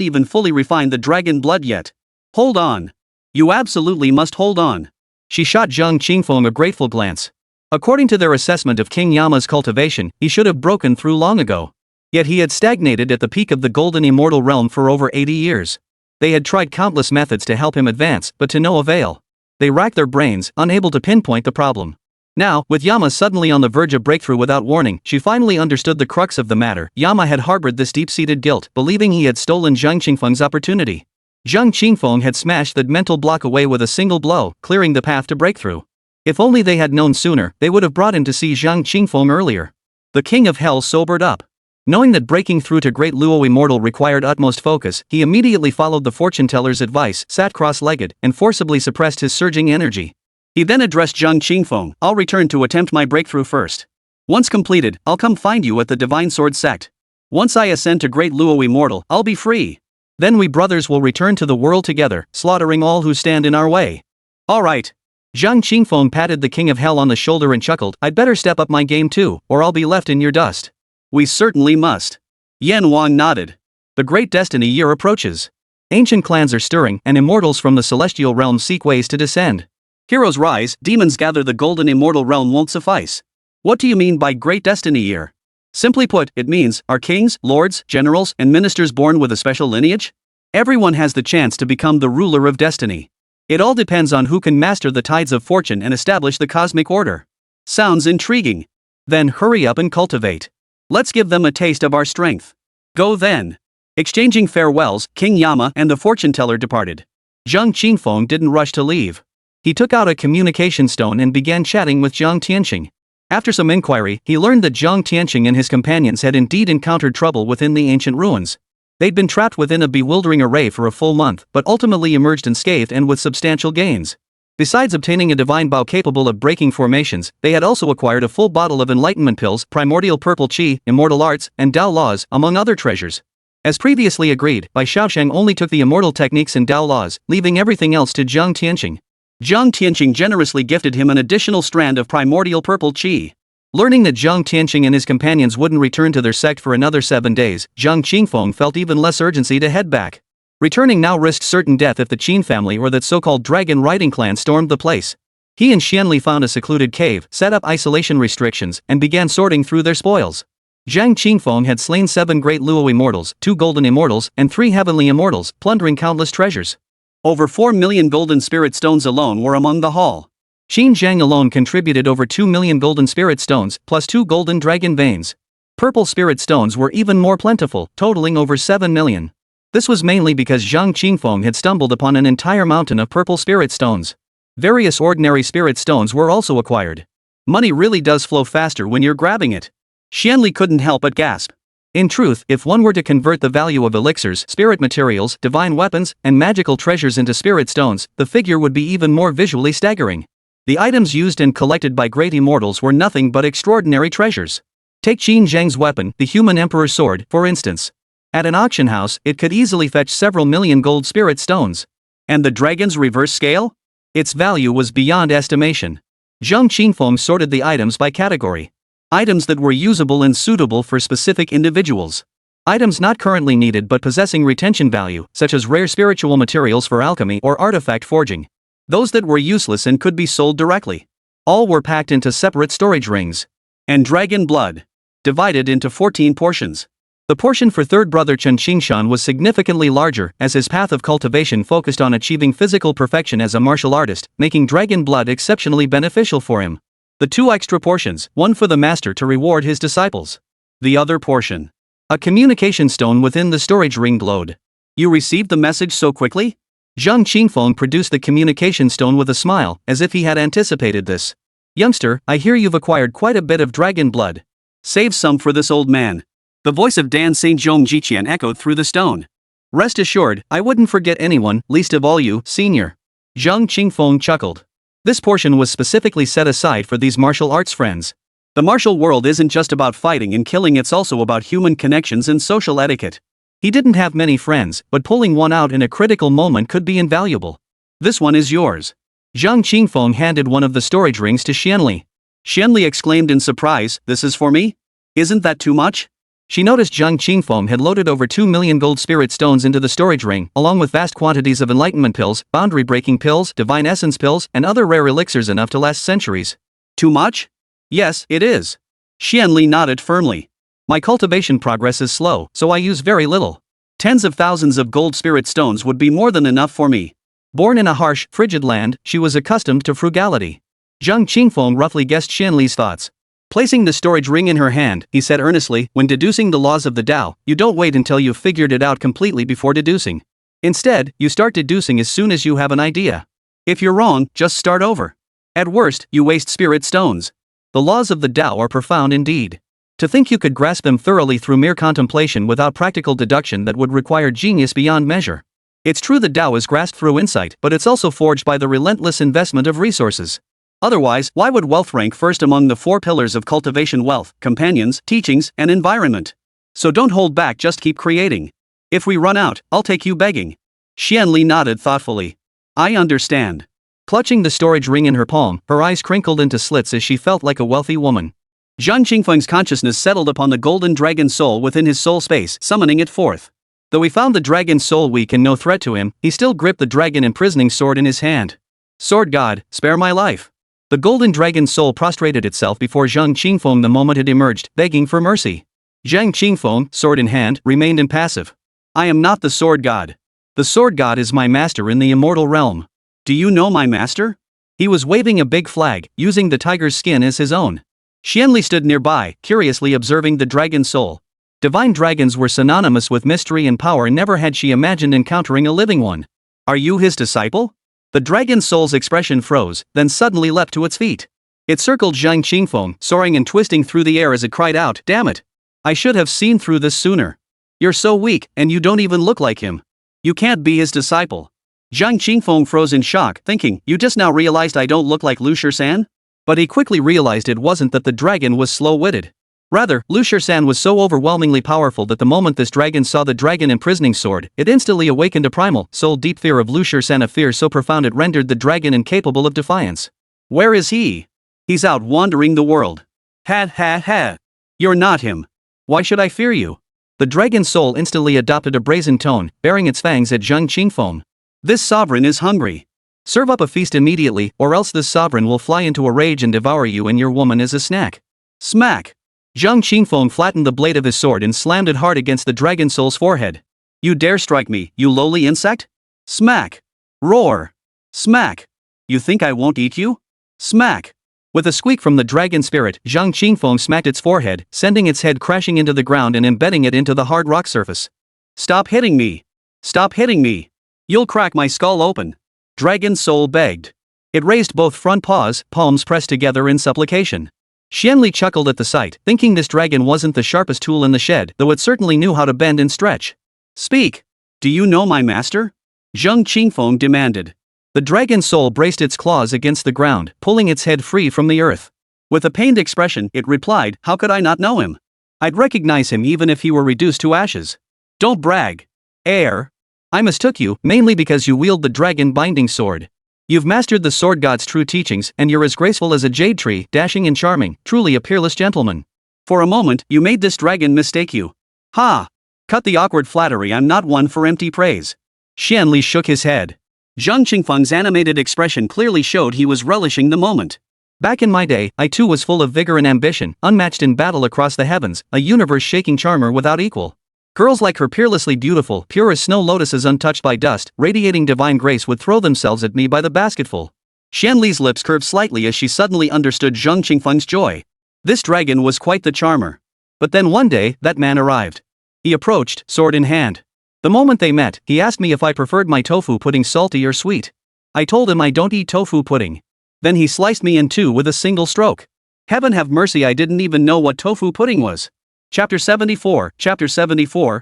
even fully refined the dragon blood yet. Hold on. You absolutely must hold on. She shot Zhang Qingfeng a grateful glance. According to their assessment of King Yama's cultivation, he should have broken through long ago. Yet he had stagnated at the peak of the golden immortal realm for over 80 years. They had tried countless methods to help him advance, but to no avail. They racked their brains, unable to pinpoint the problem. Now, with Yama suddenly on the verge of breakthrough without warning, she finally understood the crux of the matter. Yama had harbored this deep-seated guilt, believing he had stolen Zhang Qingfeng's opportunity. Zhang Qingfeng had smashed that mental block away with a single blow, clearing the path to breakthrough. If only they had known sooner, they would have brought him to see Zhang Qingfeng earlier. The king of hell sobered up. Knowing that breaking through to Great Luo Immortal required utmost focus, he immediately followed the fortune-teller's advice, sat cross-legged, and forcibly suppressed his surging energy. He then addressed Zhang Qingfeng, I'll return to attempt my breakthrough first. Once completed, I'll come find you at the Divine Sword sect. Once I ascend to Great Luo Immortal, I'll be free. Then we brothers will return to the world together, slaughtering all who stand in our way. Alright. Zhang Qingfeng patted the king of hell on the shoulder and chuckled, I'd better step up my game too, or I'll be left in your dust. We certainly must. Yan Wang nodded. The great destiny year approaches. Ancient clans are stirring, and immortals from the celestial realm seek ways to descend. Heroes rise, demons gather. The golden immortal realm won't suffice. What do you mean by great destiny year? Simply put, it means, are kings, lords, generals, and ministers born with a special lineage? Everyone has the chance to become the ruler of destiny. It all depends on who can master the tides of fortune and establish the cosmic order. Sounds intriguing. Then hurry up and cultivate. Let's give them a taste of our strength. Go then. Exchanging farewells, King Yama and the fortune teller departed. Zhang Qingfeng didn't rush to leave. He took out a communication stone and began chatting with Zhang Tianyue. After some inquiry, he learned that Zhang Tianyue and his companions had indeed encountered trouble within the ancient ruins. They'd been trapped within a bewildering array for a full month, but ultimately emerged unscathed and with substantial gains. Besides obtaining a divine bow capable of breaking formations, they had also acquired a full bottle of enlightenment pills, primordial purple qi, immortal arts, and Dao laws, among other treasures. As previously agreed, Bai Shaosheng only took the immortal techniques and Dao laws, leaving everything else to Zhang Tianyue. Zhang Tianyue generously gifted him an additional strand of primordial purple qi. Learning that Zhang Tianyue and his companions wouldn't return to their sect for another 7 days, Zhang Qingfeng felt even less urgency to head back. Returning now risked certain death if the Qin family or that so-called dragon riding clan stormed the place. He and Xuanli found a secluded cave, set up isolation restrictions, and began sorting through their spoils. Zhang Qingfeng had slain 7 great Luo immortals, 2 golden immortals, and 3 heavenly immortals, plundering countless treasures. Over 4 million golden spirit stones alone were among the haul. Qin Zhang alone contributed over 2 million golden spirit stones, plus 2 golden dragon veins. Purple spirit stones were even more plentiful, totaling over 7 million. This was mainly because Zhang Qingfeng had stumbled upon an entire mountain of purple spirit stones. Various ordinary spirit stones were also acquired. Money really does flow faster when you're grabbing it. Xuanli couldn't help but gasp. In truth, if one were to convert the value of elixirs, spirit materials, divine weapons, and magical treasures into spirit stones, the figure would be even more visually staggering. The items used and collected by great immortals were nothing but extraordinary treasures. Take Qin Zhang's weapon, the human emperor's sword, for instance. At an auction house, it could easily fetch several million gold spirit stones. And the dragon's reverse scale? Its value was beyond estimation. Zhang Qingfeng sorted the items by category. Items that were usable and suitable for specific individuals. Items not currently needed but possessing retention value, such as rare spiritual materials for alchemy or artifact forging. Those that were useless and could be sold directly. All were packed into separate storage rings. And dragon blood. Divided into 14 portions. The portion for third brother Chen Qingshan was significantly larger, as his path of cultivation focused on achieving physical perfection as a martial artist, making dragon blood exceptionally beneficial for him. The 2 extra portions, one for the master to reward his disciples. The other portion. A communication stone within the storage ring glowed. You received the message so quickly? Zhang Qingfeng produced the communication stone with a smile, as if he had anticipated this. Youngster, I hear you've acquired quite a bit of dragon blood. Save some for this old man. The voice of Dan St. Zhong Jiqian echoed through the stone. Rest assured, I wouldn't forget anyone, least of all you, senior. Zhang Qingfeng chuckled. This portion was specifically set aside for these martial arts friends. The martial world isn't just about fighting and killing, it's also about human connections and social etiquette. He didn't have many friends, but pulling one out in a critical moment could be invaluable. This one is yours. Zhang Qingfeng handed one of the storage rings to Xuanli. Xuanli exclaimed in surprise, this is for me? Isn't that too much? She noticed Zhang Qingfeng had loaded over 2 million gold spirit stones into the storage ring, along with vast quantities of enlightenment pills, boundary-breaking pills, divine essence pills, and other rare elixirs enough to last centuries. Too much? Yes, it is. Xuanli nodded firmly. My cultivation progress is slow, so I use very little. Tens of thousands of gold spirit stones would be more than enough for me. Born in a harsh, frigid land, she was accustomed to frugality. Zhang Qingfeng roughly guessed Xuanli's thoughts. Placing the storage ring in her hand, he said earnestly, when deducing the laws of the Tao, you don't wait until you've figured it out completely before deducing. Instead, you start deducing as soon as you have an idea. If you're wrong, just start over. At worst, you waste spirit stones. The laws of the Tao are profound indeed. To think you could grasp them thoroughly through mere contemplation without practical deduction that would require genius beyond measure. It's true the Tao is grasped through insight, but it's also forged by the relentless investment of resources. Otherwise, why would wealth rank first among the 4 pillars of cultivation: wealth, companions, teachings, and environment? So don't hold back, just keep creating. If we run out, I'll take you begging. Xuanli nodded thoughtfully. I understand. Clutching the storage ring in her palm, her eyes crinkled into slits as she felt like a wealthy woman. Zhang Qingfeng's consciousness settled upon the golden dragon soul within his soul space, summoning it forth. Though he found the dragon soul weak and no threat to him, he still gripped the dragon imprisoning sword in his hand. Sword god, spare my life. The golden dragon soul prostrated itself before Zhang Qingfeng the moment it emerged, begging for mercy. Zhang Qingfeng, sword in hand, remained impassive. I am not the sword god. The sword god is my master in the immortal realm. Do you know my master? He was waving a big flag, using the tiger's skin as his own. Xuanli stood nearby, curiously observing the dragon soul. Divine dragons were synonymous with mystery and power, never had she imagined encountering a living one. Are you his disciple? The dragon soul's expression froze, then suddenly leapt to its feet. It circled Zhang Qingfeng, soaring and twisting through the air as it cried out, "Damn it! I should have seen through this sooner. You're so weak, and you don't even look like him. You can't be his disciple." Zhang Qingfeng froze in shock, thinking, "You just now realized I don't look like Lu Shisan?" But he quickly realized it wasn't that the dragon was slow-witted. Rather, Lu Shisan was so overwhelmingly powerful that the moment this dragon saw the dragon imprisoning sword, it instantly awakened a primal, soul-deep fear of Lu Shisan, a fear so profound it rendered the dragon incapable of defiance. "Where is he?" "He's out wandering the world." "Ha ha ha. You're not him. Why should I fear you?" The dragon soul instantly adopted a brazen tone, baring its fangs at Zhang Qingfeng. "This sovereign is hungry. Serve up a feast immediately, or else this sovereign will fly into a rage and devour you and your woman as a snack." Smack! Zhang Qingfeng flattened the blade of his sword and slammed it hard against the dragon soul's forehead. "You dare strike me, you lowly insect? Smack! Roar! Smack! You think I won't eat you? Smack!" With a squeak from the dragon spirit, Zhang Qingfeng smacked its forehead, sending its head crashing into the ground and embedding it into the hard rock surface. "Stop hitting me! Stop hitting me! You'll crack my skull open!" Dragon soul begged. It raised both front paws, palms pressed together in supplication. Xuanli chuckled at the sight, thinking this dragon wasn't the sharpest tool in the shed, though it certainly knew how to bend and stretch. "Speak! Do you know my master?" Zhang Qingfeng demanded. The dragon soul braced its claws against the ground, pulling its head free from the earth. With a pained expression, it replied, "How could I not know him? I'd recognize him even if he were reduced to ashes." "Don't brag." "Heir. I mistook you, mainly because you wield the dragon binding sword. You've mastered the sword god's true teachings, and you're as graceful as a jade tree, dashing and charming, truly a peerless gentleman." "For a moment, you made this dragon mistake you." "Ha! Cut the awkward flattery, I'm not one for empty praise." Xuanli shook his head. Zhang Qingfeng's animated expression clearly showed he was relishing the moment. "Back in my day, I too was full of vigor and ambition, unmatched in battle across the heavens, a universe-shaking charmer without equal. Girls like her, peerlessly beautiful, pure as snow lotuses untouched by dust, radiating divine grace, would throw themselves at me by the basketful." Xuanli's lips curved slightly as she suddenly understood Zhang Qingfeng's joy. This dragon was quite the charmer. But then one day, that man arrived. He approached, sword in hand. The moment they met, he asked me if I preferred my tofu pudding salty or sweet. I told him I don't eat tofu pudding. Then he sliced me in two with a single stroke. Heaven have mercy, I didn't even know what tofu pudding was. Chapter 74,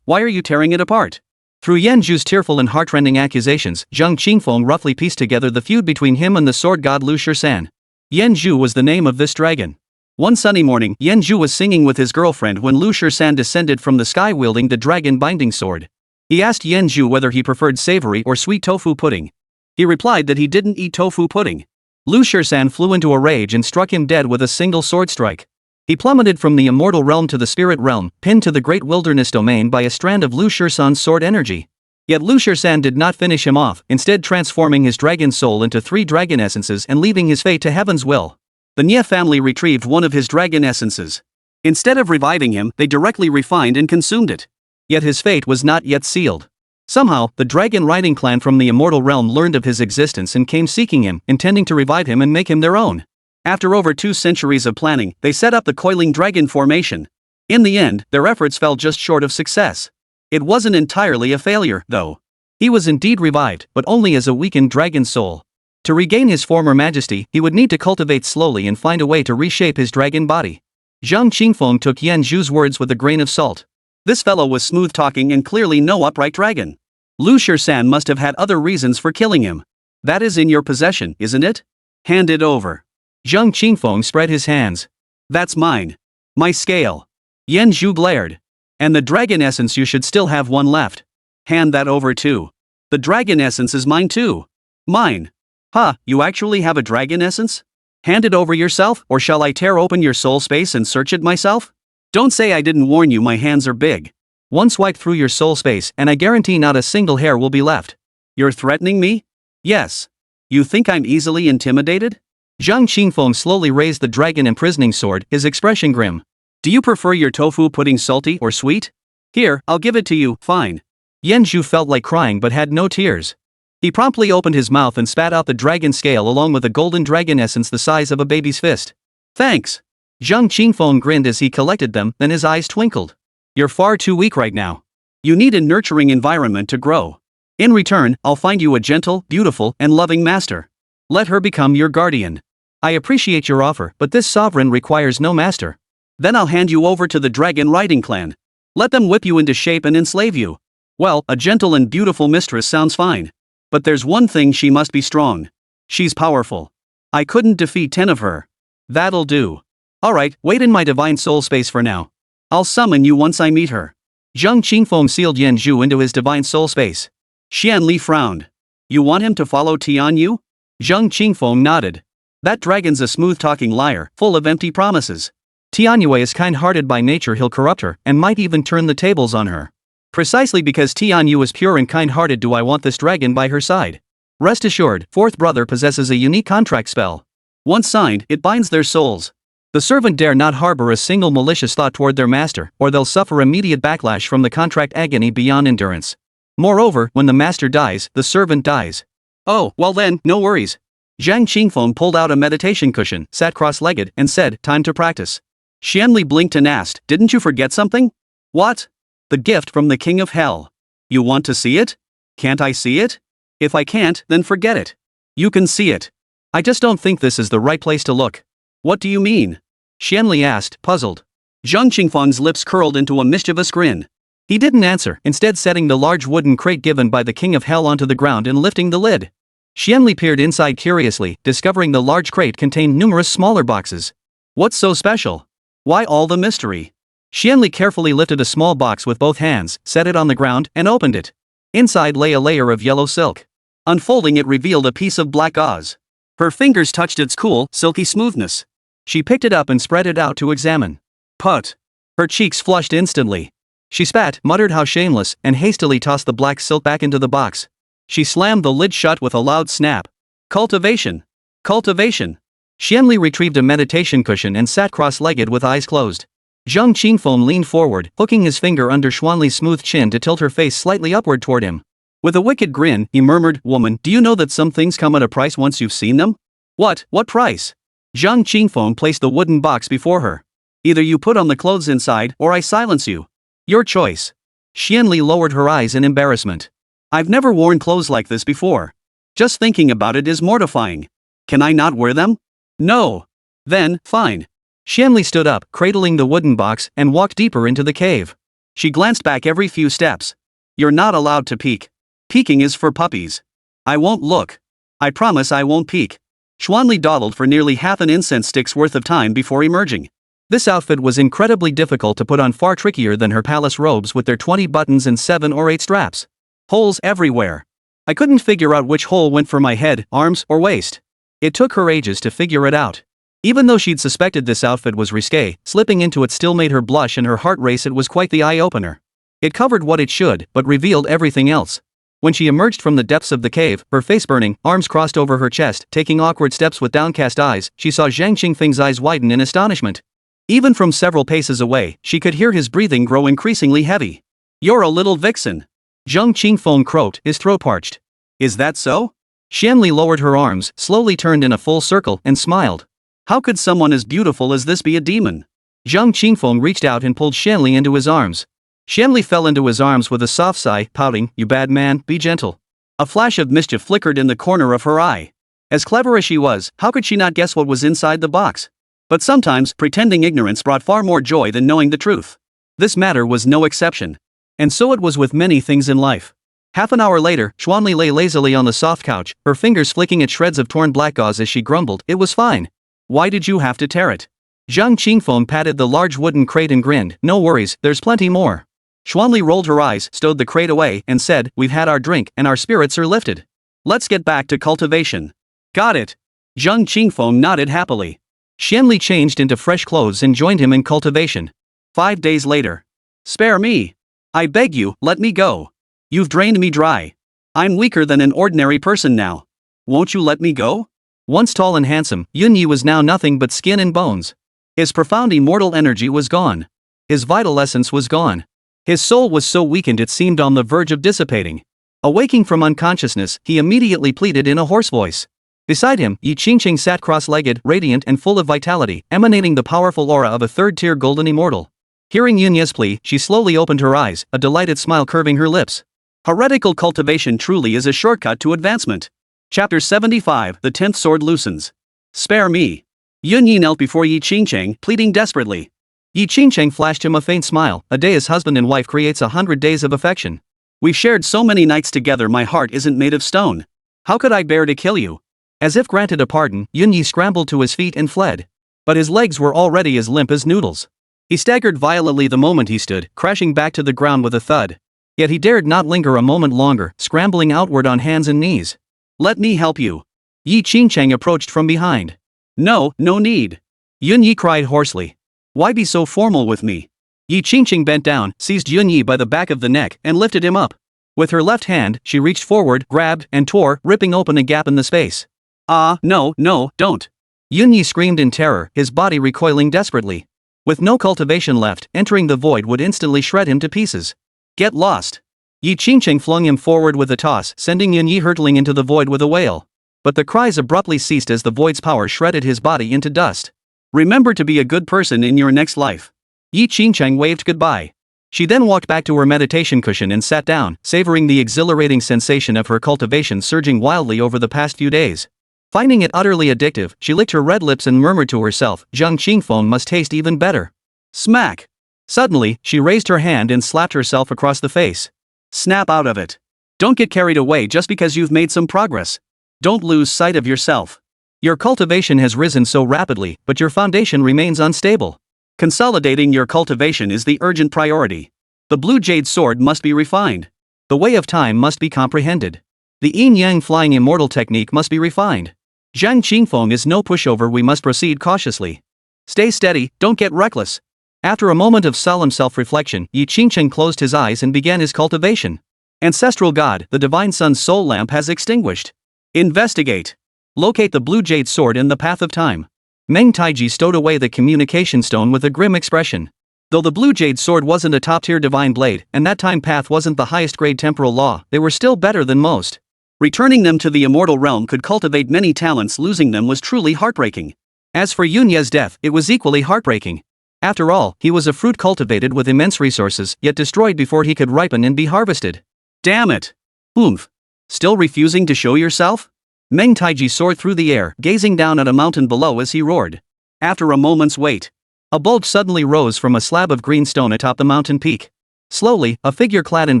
Why are you tearing it apart? Through Yanzhu's tearful and heartrending accusations, Zhang Qingfeng roughly pieced together the feud between him and the sword god Lu Shisan. Yanzhu was the name of this dragon. One sunny morning, Yanzhu was singing with his girlfriend when Lu Shisan descended from the sky wielding the dragon binding sword. He asked Yanzhu whether he preferred savory or sweet tofu pudding. He replied that he didn't eat tofu pudding. Lu Shisan flew into a rage and struck him dead with a single sword strike. He plummeted from the immortal realm to the spirit realm, pinned to the great wilderness domain by a strand of Lu Shisan's sword energy. Yet Lu Shisan did not finish him off, instead transforming his dragon soul into 3 dragon essences and leaving his fate to heaven's will. The Nie family retrieved one of his dragon essences. Instead of reviving him, they directly refined and consumed it. Yet his fate was not yet sealed. Somehow, the dragon riding clan from the immortal realm learned of his existence and came seeking him, intending to revive him and make him their own. After over 2 centuries of planning, they set up the coiling dragon formation. In the end, their efforts fell just short of success. It wasn't entirely a failure, though. He was indeed revived, but only as a weakened dragon soul. To regain his former majesty, he would need to cultivate slowly and find a way to reshape his dragon body. Zhang Qingfeng took Yanzhu's words with a grain of salt. This fellow was smooth-talking and clearly no upright dragon. Lu Shisan must have had other reasons for killing him. That is in your possession, isn't it? Hand it over. Zhang Qingfeng spread his hands. That's mine. My scale. Yanzhu glared. And the dragon essence, you should still have one left. Hand that over too. The dragon essence is mine too. Mine. Ha, you actually have a dragon essence? Hand it over yourself, or shall I tear open your soul space and search it myself? Don't say I didn't warn you, my hands are big. One swipe through your soul space and I guarantee not a single hair will be left. You're threatening me? Yes. You think I'm easily intimidated? Zhang Qingfeng slowly raised the dragon imprisoning sword, his expression grim. Do you prefer your tofu pudding salty or sweet? Here, I'll give it to you, fine. Yanzhu felt like crying but had no tears. He promptly opened his mouth and spat out the dragon scale along with a golden dragon essence the size of a baby's fist. Thanks. Zhang Qingfeng grinned as he collected them, then his eyes twinkled. You're far too weak right now. You need a nurturing environment to grow. In return, I'll find you a gentle, beautiful, and loving master. Let her become your guardian. I appreciate your offer, but this sovereign requires no master. Then I'll hand you over to the dragon riding clan. Let them whip you into shape and enslave you. Well, a gentle and beautiful mistress sounds fine. But there's one thing: she must be strong. She's powerful. I couldn't defeat 10 of her. That'll do. Alright, wait in my divine soul space for now. I'll summon you once I meet her. Zhang Qingfeng sealed Yan Zhu into his divine soul space. Xuanli frowned. You want him to follow Tianyue? Zhang Qingfeng nodded. That dragon's a smooth-talking liar, full of empty promises. Tianyue is kind-hearted by nature. He'll corrupt her, and might even turn the tables on her. Precisely because Tianyue is pure and kind-hearted do I want this dragon by her side. Rest assured, fourth brother possesses a unique contract spell. Once signed, it binds their souls. The servant dare not harbor a single malicious thought toward their master, or they'll suffer immediate backlash from the contract agony beyond endurance. Moreover, when the master dies, the servant dies. Oh, well then, no worries. Zhang Qingfeng pulled out a meditation cushion, sat cross-legged, and said, time to practice. Xuanli blinked and asked, didn't you forget something? What? The gift from the king of hell. You want to see it? Can't I see it? If I can't, then forget it. You can see it. I just don't think this is the right place to look. What do you mean? Xuanli asked, puzzled. Zhang Qingfeng's lips curled into a mischievous grin. He didn't answer, instead setting the large wooden crate given by the king of hell onto the ground and lifting the lid. Xuanli peered inside curiously, discovering the large crate contained numerous smaller boxes. What's so special? Why all the mystery? Xuanli carefully lifted a small box with both hands, set it on the ground, and opened it. Inside lay a layer of yellow silk. Unfolding it revealed a piece of black gauze. Her fingers touched its cool, silky smoothness. She picked it up and spread it out to examine. Put. Her cheeks flushed instantly. She spat, muttered how shameless, and hastily tossed the black silk back into the box. She slammed the lid shut with a loud snap. Cultivation. Cultivation. Xuanli retrieved a meditation cushion and sat cross-legged with eyes closed. Zhang Qingfeng leaned forward, hooking his finger under Xuanli's smooth chin to tilt her face slightly upward toward him. With a wicked grin, he murmured, woman, do you know that some things come at a price once you've seen them? What price? Zhang Qingfeng placed the wooden box before her. Either you put on the clothes inside, or I silence you. Your choice. Xuanli lowered her eyes in embarrassment. I've never worn clothes like this before. Just thinking about it is mortifying. Can I not wear them? No. Then, fine. Xuanli stood up, cradling the wooden box, and walked deeper into the cave. She glanced back every few steps. You're not allowed to peek. Peeking is for puppies. I won't look. I promise I won't peek. Xuanli dawdled for nearly half an incense stick's worth of time before emerging. This outfit was incredibly difficult to put on, far trickier than her palace robes with their 20 buttons and 7 or 8 straps. Holes everywhere. I couldn't figure out which hole went for my head, arms, or waist. It took her ages to figure it out. Even though she'd suspected this outfit was risque, slipping into it still made her blush and her heart race. It was quite the eye-opener. It covered what it should, but revealed everything else. When she emerged from the depths of the cave, her face burning, arms crossed over her chest, taking awkward steps with downcast eyes, she saw Zhang Qingfeng's eyes widen in astonishment. Even from several paces away, she could hear his breathing grow increasingly heavy. You're a little vixen. Zhang Qingfeng croaked, his throat parched. Is that so? Xuanli lowered her arms, slowly turned in a full circle, and smiled. How could someone as beautiful as this be a demon? Zhang Qingfeng reached out and pulled Xuanli into his arms. Xuanli fell into his arms with a soft sigh, pouting, you bad man, be gentle. A flash of mischief flickered in the corner of her eye. As clever as she was, how could she not guess what was inside the box? But sometimes, pretending ignorance brought far more joy than knowing the truth. This matter was no exception. And so it was with many things in life. Half an hour later, Xuanli lay lazily on the soft couch, her fingers flicking at shreds of torn black gauze as she grumbled, it was fine. Why did you have to tear it? Zhang Qingfeng patted the large wooden crate and grinned, no worries, there's plenty more. Xuanli rolled her eyes, stowed the crate away, and said, we've had our drink, and our spirits are lifted. Let's get back to cultivation. Got it. Zhang Qingfeng nodded happily. Xuanli changed into fresh clothes and joined him in cultivation. 5 days later. Spare me. I beg you, let me go. You've drained me dry. I'm weaker than an ordinary person now. Won't you let me go? Once tall and handsome, Yunyi was now nothing but skin and bones. His profound immortal energy was gone. His vital essence was gone. His soul was so weakened it seemed on the verge of dissipating. Awaking from unconsciousness, he immediately pleaded in a hoarse voice. Beside him, Yi Qingqing sat cross-legged, radiant and full of vitality, emanating the powerful aura of a third-tier golden immortal. Hearing Yunye's plea, she slowly opened her eyes, a delighted smile curving her lips. Heretical cultivation truly is a shortcut to advancement. Chapter 75, The 10th Sword Loosens. Spare me. Yunyi knelt before Yi Qingcheng, pleading desperately. Yi Qingcheng flashed him a faint smile. A day as husband and wife creates 100 days of affection. We've shared so many nights together, my heart isn't made of stone. How could I bear to kill you? As if granted a pardon, Yunyi scrambled to his feet and fled. But his legs were already as limp as noodles. He staggered violently the moment he stood, crashing back to the ground with a thud. Yet he dared not linger a moment longer, scrambling outward on hands and knees. Let me help you. Yi Qingcheng approached from behind. No need. Yunyi cried hoarsely. Why be so formal with me? Yi Qingcheng bent down, seized Yunyi by the back of the neck, and lifted him up. With her left hand, she reached forward, grabbed, and tore, ripping open a gap in the space. No, don't. Yunyi screamed in terror, his body recoiling desperately. With no cultivation left, entering the void would instantly shred him to pieces. Get lost. Yi Qingcheng flung him forward with a toss, sending Yunyi hurtling into the void with a wail. But the cries abruptly ceased as the void's power shredded his body into dust. Remember to be a good person in your next life. Yi Qingcheng waved goodbye. She then walked back to her meditation cushion and sat down, savoring the exhilarating sensation of her cultivation surging wildly over the past few days. Finding it utterly addictive, she licked her red lips and murmured to herself, Zhang Qingfeng must taste even better. Smack! Suddenly, she raised her hand and slapped herself across the face. Snap out of it. Don't get carried away just because you've made some progress. Don't lose sight of yourself. Your cultivation has risen so rapidly, but your foundation remains unstable. Consolidating your cultivation is the urgent priority. The blue jade sword must be refined. The way of time must be comprehended. The yin-yang flying immortal technique must be refined. Zhang Qingfeng is no pushover, we must proceed cautiously. Stay steady, don't get reckless. After a moment of solemn self-reflection, Yi Qingcheng closed his eyes and began his cultivation. Ancestral God, the divine sun's soul lamp has extinguished. Investigate. Locate the blue jade sword in the path of time. Meng Taiji stowed away the communication stone with a grim expression. Though the blue jade sword wasn't a top-tier divine blade, and that time path wasn't the highest grade temporal law, they were still better than most. Returning them to the immortal realm could cultivate many talents, losing them was truly heartbreaking. As for Yunye's death, it was equally heartbreaking. After all, he was a fruit cultivated with immense resources, yet destroyed before he could ripen and be harvested. Damn it! Oomph! Still refusing to show yourself? Meng Taiji soared through the air, gazing down at a mountain below as he roared. After a moment's wait, a bulge suddenly rose from a slab of green stone atop the mountain peak. Slowly, a figure clad in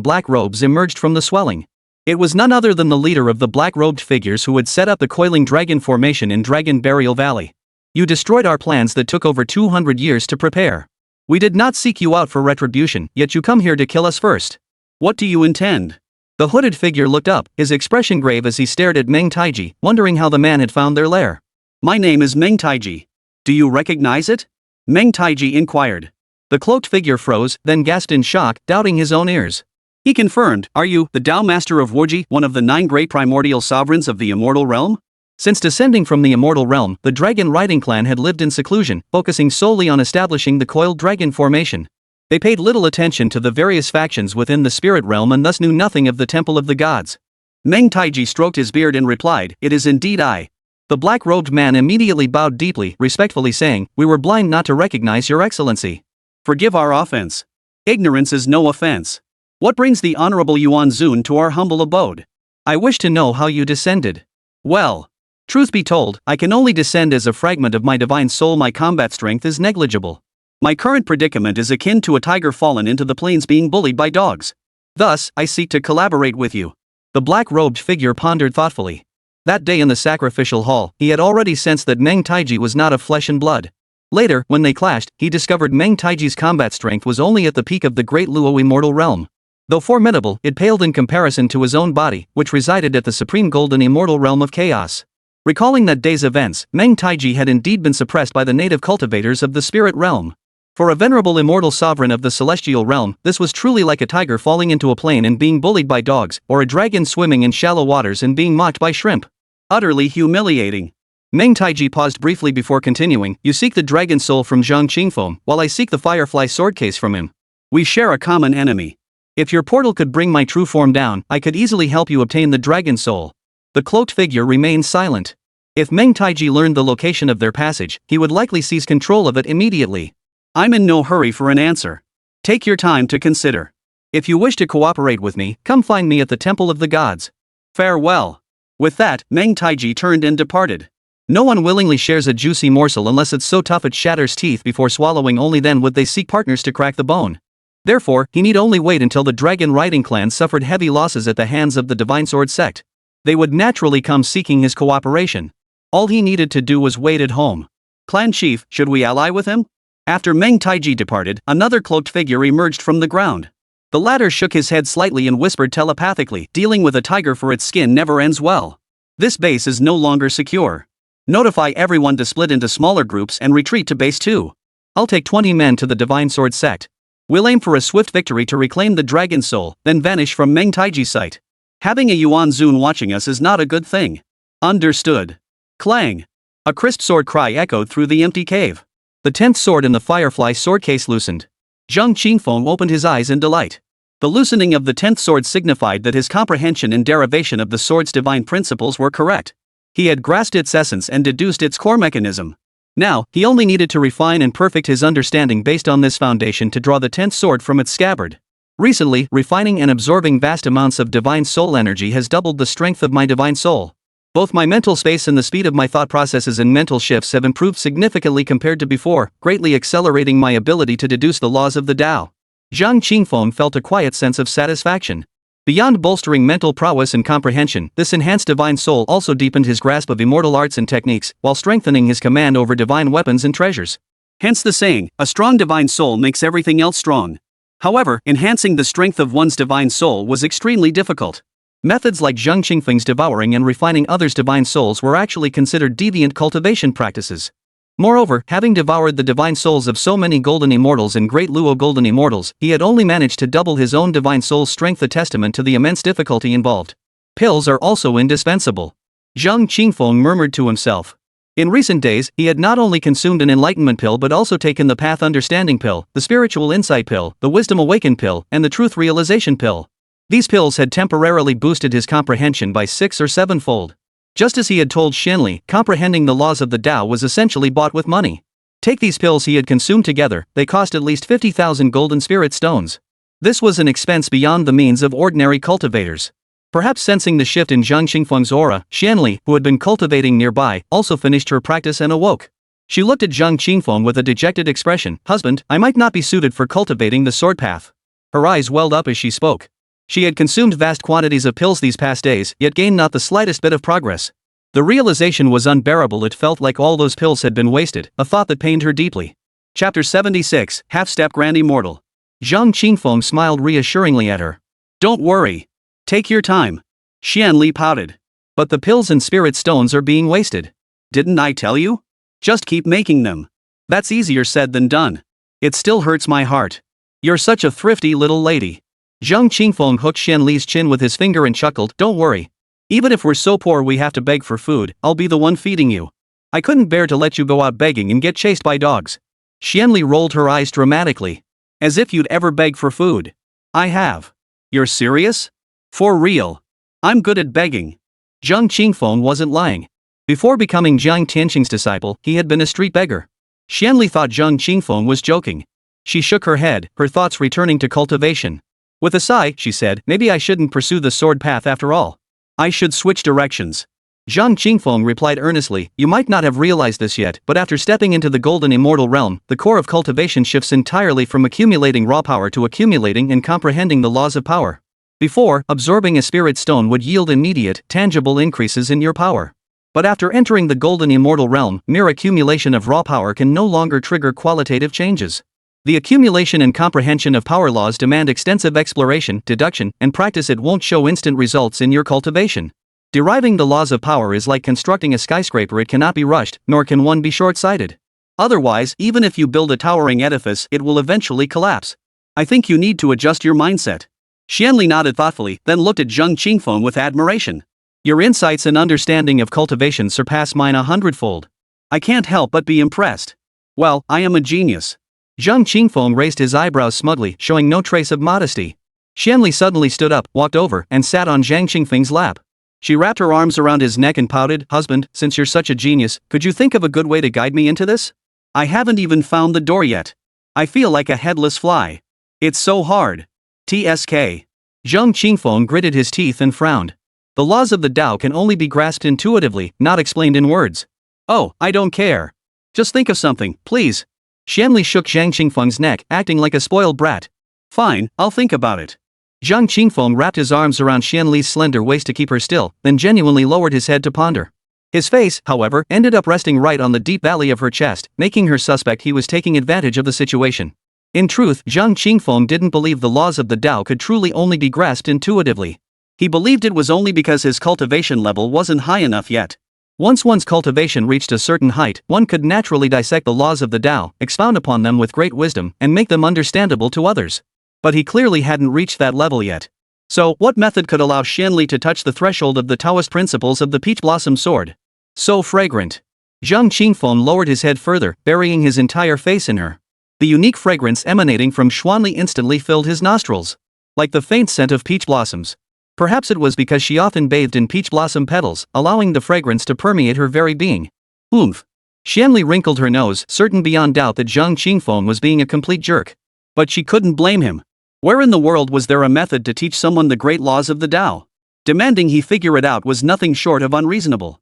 black robes emerged from the swelling. It was none other than the leader of the black-robed figures who had set up the coiling dragon formation in Dragon Burial Valley. You destroyed our plans that took over 200 years to prepare. We did not seek you out for retribution, yet you come here to kill us first. What do you intend? The hooded figure looked up, his expression grave as he stared at Meng Taiji, wondering how the man had found their lair. My name is Meng Taiji. Do you recognize it? Meng Taiji inquired. The cloaked figure froze, then gasped in shock, doubting his own ears. He confirmed, are you, the Tao Master of Wuji, one of the 9 great primordial sovereigns of the immortal realm? Since descending from the immortal realm, the dragon riding clan had lived in seclusion, focusing solely on establishing the coiled dragon formation. They paid little attention to the various factions within the spirit realm and thus knew nothing of the temple of the gods. Meng Taiji stroked his beard and replied, it is indeed I. The black-robed man immediately bowed deeply, respectfully saying, we were blind not to recognize your excellency. Forgive our offense. Ignorance is no offense. What brings the Honorable Yuan Zun to our humble abode? I wish to know how you descended. Well, truth be told, I can only descend as a fragment of my divine soul. My combat strength is negligible. My current predicament is akin to a tiger fallen into the plains being bullied by dogs. Thus, I seek to collaborate with you. The black-robed figure pondered thoughtfully. That day in the sacrificial hall, he had already sensed that Meng Taiji was not of flesh and blood. Later, when they clashed, he discovered Meng Taiji's combat strength was only at the peak of the great Luo immortal realm. Though formidable, it paled in comparison to his own body, which resided at the supreme golden immortal realm of chaos. Recalling that day's events, Meng Taiji had indeed been suppressed by the native cultivators of the spirit realm. For a venerable immortal sovereign of the celestial realm, this was truly like a tiger falling into a plain and being bullied by dogs, or a dragon swimming in shallow waters and being mocked by shrimp. Utterly humiliating. Meng Taiji paused briefly before continuing, you seek the dragon soul from Zhang Qingfeng, while I seek the firefly sword case from him. We share a common enemy. If your portal could bring my true form down, I could easily help you obtain the dragon soul. The cloaked figure remained silent. If Meng Taiji learned the location of their passage, he would likely seize control of it immediately. I'm in no hurry for an answer. Take your time to consider. If you wish to cooperate with me, come find me at the Temple of the Gods. Farewell. With that, Meng Taiji turned and departed. No one willingly shares a juicy morsel unless it's so tough it shatters teeth before swallowing. Only then would they seek partners to crack the bone. Therefore, he need only wait until the dragon riding clan suffered heavy losses at the hands of the Divine Sword sect. They would naturally come seeking his cooperation. All he needed to do was wait at home. Clan chief, should we ally with him? After Meng Taiji departed, another cloaked figure emerged from the ground. The latter shook his head slightly and whispered telepathically, dealing with a tiger for its skin never ends well. This base is no longer secure. Notify everyone to split into smaller groups and retreat to base 2. I'll take 20 men to the Divine Sword sect. We'll aim for a swift victory to reclaim the dragon soul, then vanish from Meng Taiji's sight. Having a Yuan Zun watching us is not a good thing. Understood. Clang. A crisp sword cry echoed through the empty cave. The 10th sword in the Firefly sword case loosened. Zhang Qingfeng opened his eyes in delight. The loosening of the 10th sword signified that his comprehension and derivation of the sword's divine principles were correct. He had grasped its essence and deduced its core mechanism. Now, he only needed to refine and perfect his understanding based on this foundation to draw the 10th sword from its scabbard. Recently, refining and absorbing vast amounts of divine soul energy has doubled the strength of my divine soul. Both my mental space and the speed of my thought processes and mental shifts have improved significantly compared to before, greatly accelerating my ability to deduce the laws of the Tao. Zhang Qingfeng felt a quiet sense of satisfaction. Beyond bolstering mental prowess and comprehension, this enhanced divine soul also deepened his grasp of immortal arts and techniques, while strengthening his command over divine weapons and treasures. Hence the saying, a strong divine soul makes everything else strong. However, enhancing the strength of one's divine soul was extremely difficult. Methods like Zhang Qingfeng's devouring and refining others' divine souls were actually considered deviant cultivation practices. Moreover, having devoured the divine souls of so many golden immortals and great Luo golden immortals, he had only managed to double his own divine soul's strength, a testament to the immense difficulty involved. Pills are also indispensable. Zhang Qingfeng murmured to himself. In recent days, he had not only consumed an enlightenment pill but also taken the path understanding pill, the spiritual insight pill, the wisdom awakened pill, and the truth realization pill. These pills had temporarily boosted his comprehension by 6 or 7-fold. Just as he had told Xuanli, comprehending the laws of the Tao was essentially bought with money. Take these pills he had consumed together, they cost at least 50,000 golden spirit stones. This was an expense beyond the means of ordinary cultivators. Perhaps sensing the shift in Zhang Qingfeng's aura, Xuanli, who had been cultivating nearby, also finished her practice and awoke. She looked at Zhang Qingfeng with a dejected expression. Husband, I might not be suited for cultivating the sword path. Her eyes welled up as she spoke. She had consumed vast quantities of pills these past days, yet gained not the slightest bit of progress. The realization was unbearable. It felt like all those pills had been wasted, a thought that pained her deeply. Chapter 76, Half-Step Grand Immortal. Zhang Qingfeng smiled reassuringly at her. Don't worry. Take your time. Xuanli pouted. But the pills and spirit stones are being wasted. Didn't I tell you? Just keep making them. That's easier said than done. It still hurts my heart. You're such a thrifty little lady. Zhang Qingfeng hooked Xuanli's chin with his finger and chuckled. Don't worry. Even if we're so poor we have to beg for food, I'll be the one feeding you. I couldn't bear to let you go out begging and get chased by dogs. Xuanli rolled her eyes dramatically. As if you'd ever beg for food. I have. You're serious? For real. I'm good at begging. Zhang Qingfeng wasn't lying. Before becoming Zhang Tianyue's disciple, he had been a street beggar. Xuanli thought Zhang Qingfeng was joking. She shook her head, her thoughts returning to cultivation. With a sigh, she said, maybe I shouldn't pursue the sword path after all. I should switch directions. Zhang Qingfeng replied earnestly, you might not have realized this yet, but after stepping into the golden immortal realm, the core of cultivation shifts entirely from accumulating raw power to accumulating and comprehending the laws of power. Before, absorbing a spirit stone would yield immediate, tangible increases in your power. But after entering the golden immortal realm, mere accumulation of raw power can no longer trigger qualitative changes. The accumulation and comprehension of power laws demand extensive exploration, deduction, and practice. It won't show instant results in your cultivation. Deriving the laws of power is like constructing a skyscraper. It cannot be rushed, nor can one be short-sighted. Otherwise, even if you build a towering edifice, it will eventually collapse. I think you need to adjust your mindset. Xuanli nodded thoughtfully, then looked at Zhang Qingfeng with admiration. Your insights and understanding of cultivation surpass mine 100-fold. I can't help but be impressed. Well, I am a genius. Zhang Qingfeng raised his eyebrows smugly, showing no trace of modesty. Xuanli suddenly stood up, walked over, and sat on Zhang Qingfeng's lap. She wrapped her arms around his neck and pouted, husband, since you're such a genius, could you think of a good way to guide me into this? I haven't even found the door yet. I feel like a headless fly. It's so hard. TSK. Zhang Qingfeng gritted his teeth and frowned. The laws of the Tao can only be grasped intuitively, not explained in words. Oh, I don't care. Just think of something, please. Xuanli shook Zhang Qingfeng's neck, acting like a spoiled brat. Fine, I'll think about it. Zhang Qingfeng wrapped his arms around Xuanli's slender waist to keep her still, then genuinely lowered his head to ponder. His face, however, ended up resting right on the deep valley of her chest, making her suspect he was taking advantage of the situation. In truth, Zhang Qingfeng didn't believe the laws of the Tao could truly only be grasped intuitively. He believed it was only because his cultivation level wasn't high enough yet. Once one's cultivation reached a certain height, one could naturally dissect the laws of the Tao, expound upon them with great wisdom, and make them understandable to others. But he clearly hadn't reached that level yet. So, what method could allow Xuanli to touch the threshold of the Taoist principles of the peach blossom sword? So fragrant. Zhang Qingfeng lowered his head further, burying his entire face in her. The unique fragrance emanating from Xuanli instantly filled his nostrils. Like the faint scent of peach blossoms. Perhaps it was because she often bathed in peach blossom petals, allowing the fragrance to permeate her very being. Oomph. Xuanli wrinkled her nose, certain beyond doubt that Zhang Qingfeng was being a complete jerk. But she couldn't blame him. Where in the world was there a method to teach someone the great laws of the Tao? Demanding he figure it out was nothing short of unreasonable.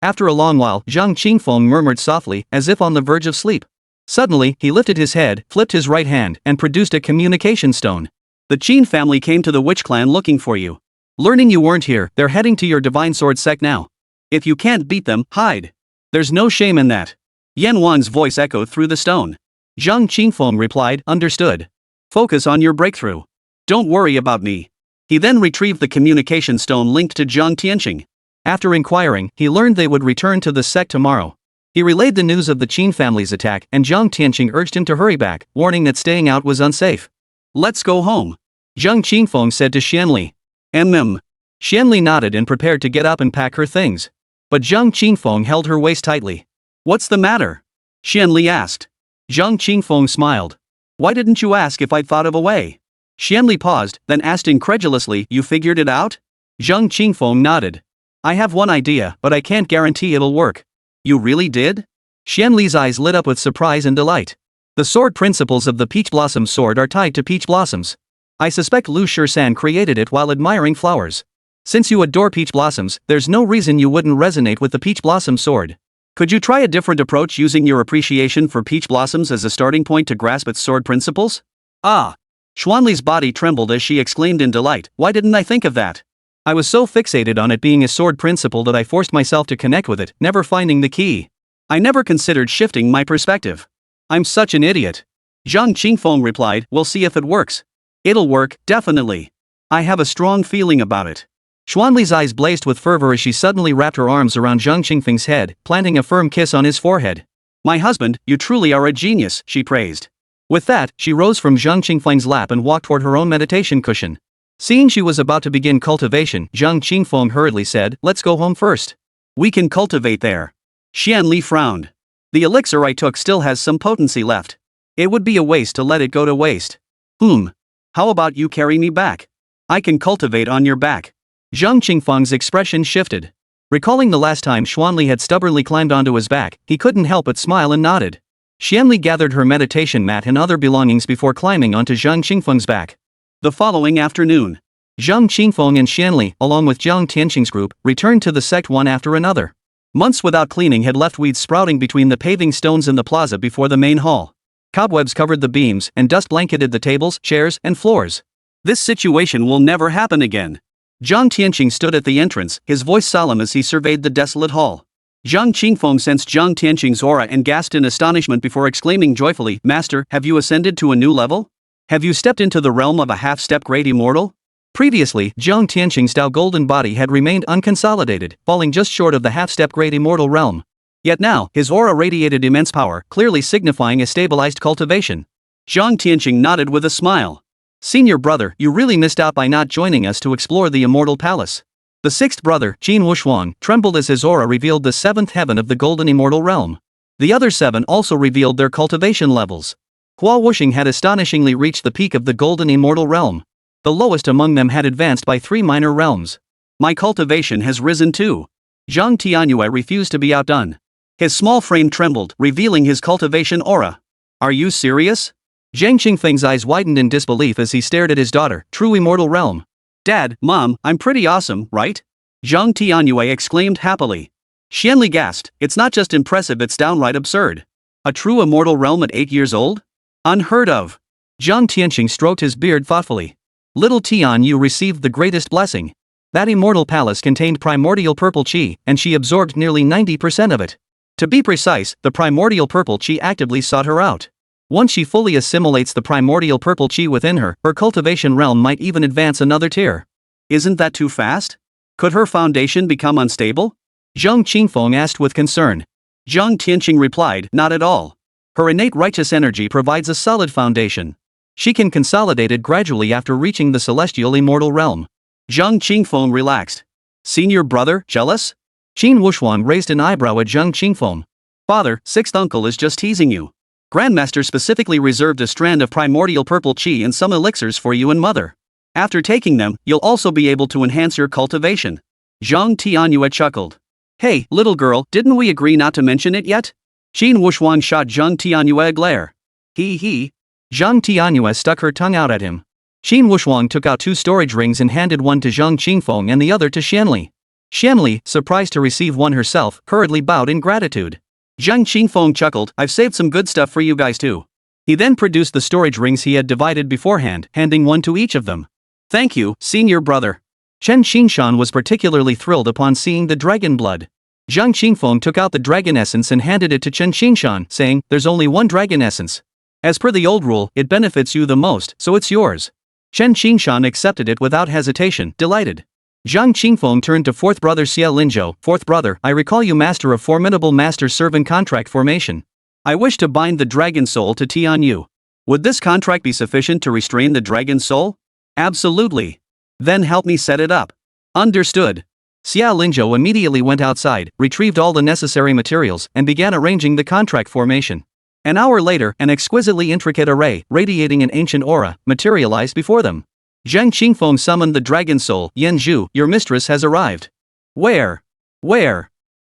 After a long while, Zhang Qingfeng murmured softly, as if on the verge of sleep. Suddenly, he lifted his head, flipped his right hand, and produced a communication stone. The Qin family came to the witch clan looking for you. Learning you weren't here, they're heading to your divine sword sect now. If you can't beat them, hide. There's no shame in that. Yan Wan's voice echoed through the stone. Zhang Qingfeng replied, understood. Focus on your breakthrough. Don't worry about me. He then retrieved the communication stone linked to Zhang Tianyue. After inquiring, he learned they would return to the sect tomorrow. He relayed the news of the Qin family's attack, and Zhang Tianyue urged him to hurry back, warning that staying out was unsafe. Let's go home, Zhang Qingfeng said to Xuanli. Xuanli nodded and prepared to get up and pack her things. But Zhang Qingfeng held her waist tightly. What's the matter? Xuanli asked. Zhang Qingfeng smiled. Why didn't you ask if I'd thought of a way? Xuanli paused, then asked incredulously, You figured it out? Zhang Qingfeng nodded. I have one idea, but I can't guarantee it'll work. You really did? Xuanli's eyes lit up with surprise and delight. The sword principles of the peach blossom sword are tied to peach blossoms. I suspect Lu Shisan created it while admiring flowers. Since you adore peach blossoms, there's no reason you wouldn't resonate with the peach blossom sword. Could you try a different approach using your appreciation for peach blossoms as a starting point to grasp its sword principles? Ah! Xuanli's body trembled as she exclaimed in delight, why didn't I think of that? I was so fixated on it being a sword principle that I forced myself to connect with it, never finding the key. I never considered shifting my perspective. I'm such an idiot. Zhang Qingfeng replied, we'll see if it works. It'll work, definitely. I have a strong feeling about it. Xuanli's eyes blazed with fervor as she suddenly wrapped her arms around Zhang Qingfeng's head, planting a firm kiss on his forehead. My husband, you truly are a genius, she praised. With that, she rose from Zhang Qingfeng's lap and walked toward her own meditation cushion. Seeing she was about to begin cultivation, Zhang Qingfeng hurriedly said, let's go home first. We can cultivate there. Xuanli frowned. The elixir I took still has some potency left. It would be a waste to let it go to waste. How about you carry me back? I can cultivate on your back. Zhang Qingfeng's expression shifted. Recalling the last time Xuanli had stubbornly climbed onto his back, he couldn't help but smile and nodded. Xuanli gathered her meditation mat and other belongings before climbing onto Zhang Qingfeng's back. The following afternoon, Zhang Qingfeng and Xuanli, along with Zhang Tianyue's group, returned to the sect one after another. Months without cleaning had left weeds sprouting between the paving stones in the plaza before the main hall. Cobwebs covered the beams, and dust blanketed the tables, chairs, and floors. This situation will never happen again. Zhang Tianyue stood at the entrance, his voice solemn as he surveyed the desolate hall. Zhang Qingfeng sensed Zhang Tianyue's aura and gasped in astonishment before exclaiming joyfully, Master, have you ascended to a new level? Have you stepped into the realm of a half-step great immortal? Previously, Zhang Tianyue's Tao golden body had remained unconsolidated, falling just short of the half-step great immortal realm. Yet now, his aura radiated immense power, clearly signifying a stabilized cultivation. Zhang Tianyue nodded with a smile. Senior brother, you really missed out by not joining us to explore the immortal palace. The sixth brother, Qin Wushuang, trembled as his aura revealed the seventh heaven of the golden immortal realm. The other seven also revealed their cultivation levels. Hua Wuxing had astonishingly reached the peak of the golden immortal realm. The lowest among them had advanced by 3 minor realms. My cultivation has risen too. Zhang Tianyue refused to be outdone. His small frame trembled, revealing his cultivation aura. Are you serious? Zhang Qingfeng's eyes widened in disbelief as he stared at his daughter, true immortal realm. Dad, Mom, I'm pretty awesome, right? Zhang Tianyue exclaimed happily. Xuanli gasped, it's not just impressive, it's downright absurd. A true immortal realm at 8 years old? Unheard of. Zhang Tianqing stroked his beard thoughtfully. Little Tianyue received the greatest blessing. That immortal palace contained primordial purple qi, and she absorbed nearly 90% of it. To be precise, the primordial purple qi actively sought her out. Once she fully assimilates the primordial purple qi within her, her cultivation realm might even advance another tier. Isn't that too fast? Could her foundation become unstable? Zhang Qingfeng asked with concern. Zhang Tianyue replied, not at all. Her innate righteous energy provides a solid foundation. She can consolidate it gradually after reaching the celestial immortal realm. Zhang Qingfeng relaxed. Senior brother, jealous? Qin Wuxuan raised an eyebrow at Zhang Qingfeng. Father, sixth uncle is just teasing you. Grandmaster specifically reserved a strand of primordial purple qi and some elixirs for you and mother. After taking them, you'll also be able to enhance your cultivation. Zhang Tianyue chuckled. Hey, little girl, didn't we agree not to mention it yet? Qin Wuxuan shot Zhang Tianyue a glare. He. Zhang Tianyue stuck her tongue out at him. Qin Wuxuan took out 2 storage rings and handed one to Zhang Qingfeng and the other to Xuanli. Xuanli, surprised to receive one herself, hurriedly bowed in gratitude. Zhang Qingfeng chuckled, I've saved some good stuff for you guys too. He then produced the storage rings he had divided beforehand, handing one to each of them. Thank you, senior brother. Chen Xingshan was particularly thrilled upon seeing the dragon blood. Zhang Qingfeng took out the dragon essence and handed it to Chen Xingshan, saying, there's only one dragon essence. As per the old rule, it benefits you the most, so it's yours. Chen Xingshan accepted it without hesitation, delighted. Zhang Qingfeng turned to 4th brother Xia Linzhou. 4th brother, I recall you master of formidable master-servant contract formation. I wish to bind the dragon soul to Tianyue. Would this contract be sufficient to restrain the dragon soul? Absolutely. Then help me set it up. Understood. Xia Linzhou immediately went outside, retrieved all the necessary materials, and began arranging the contract formation. An hour later, an exquisitely intricate array, radiating an ancient aura, materialized before them. Zhang Qingfeng summoned the dragon soul. Yanzhu, your mistress has arrived. Where?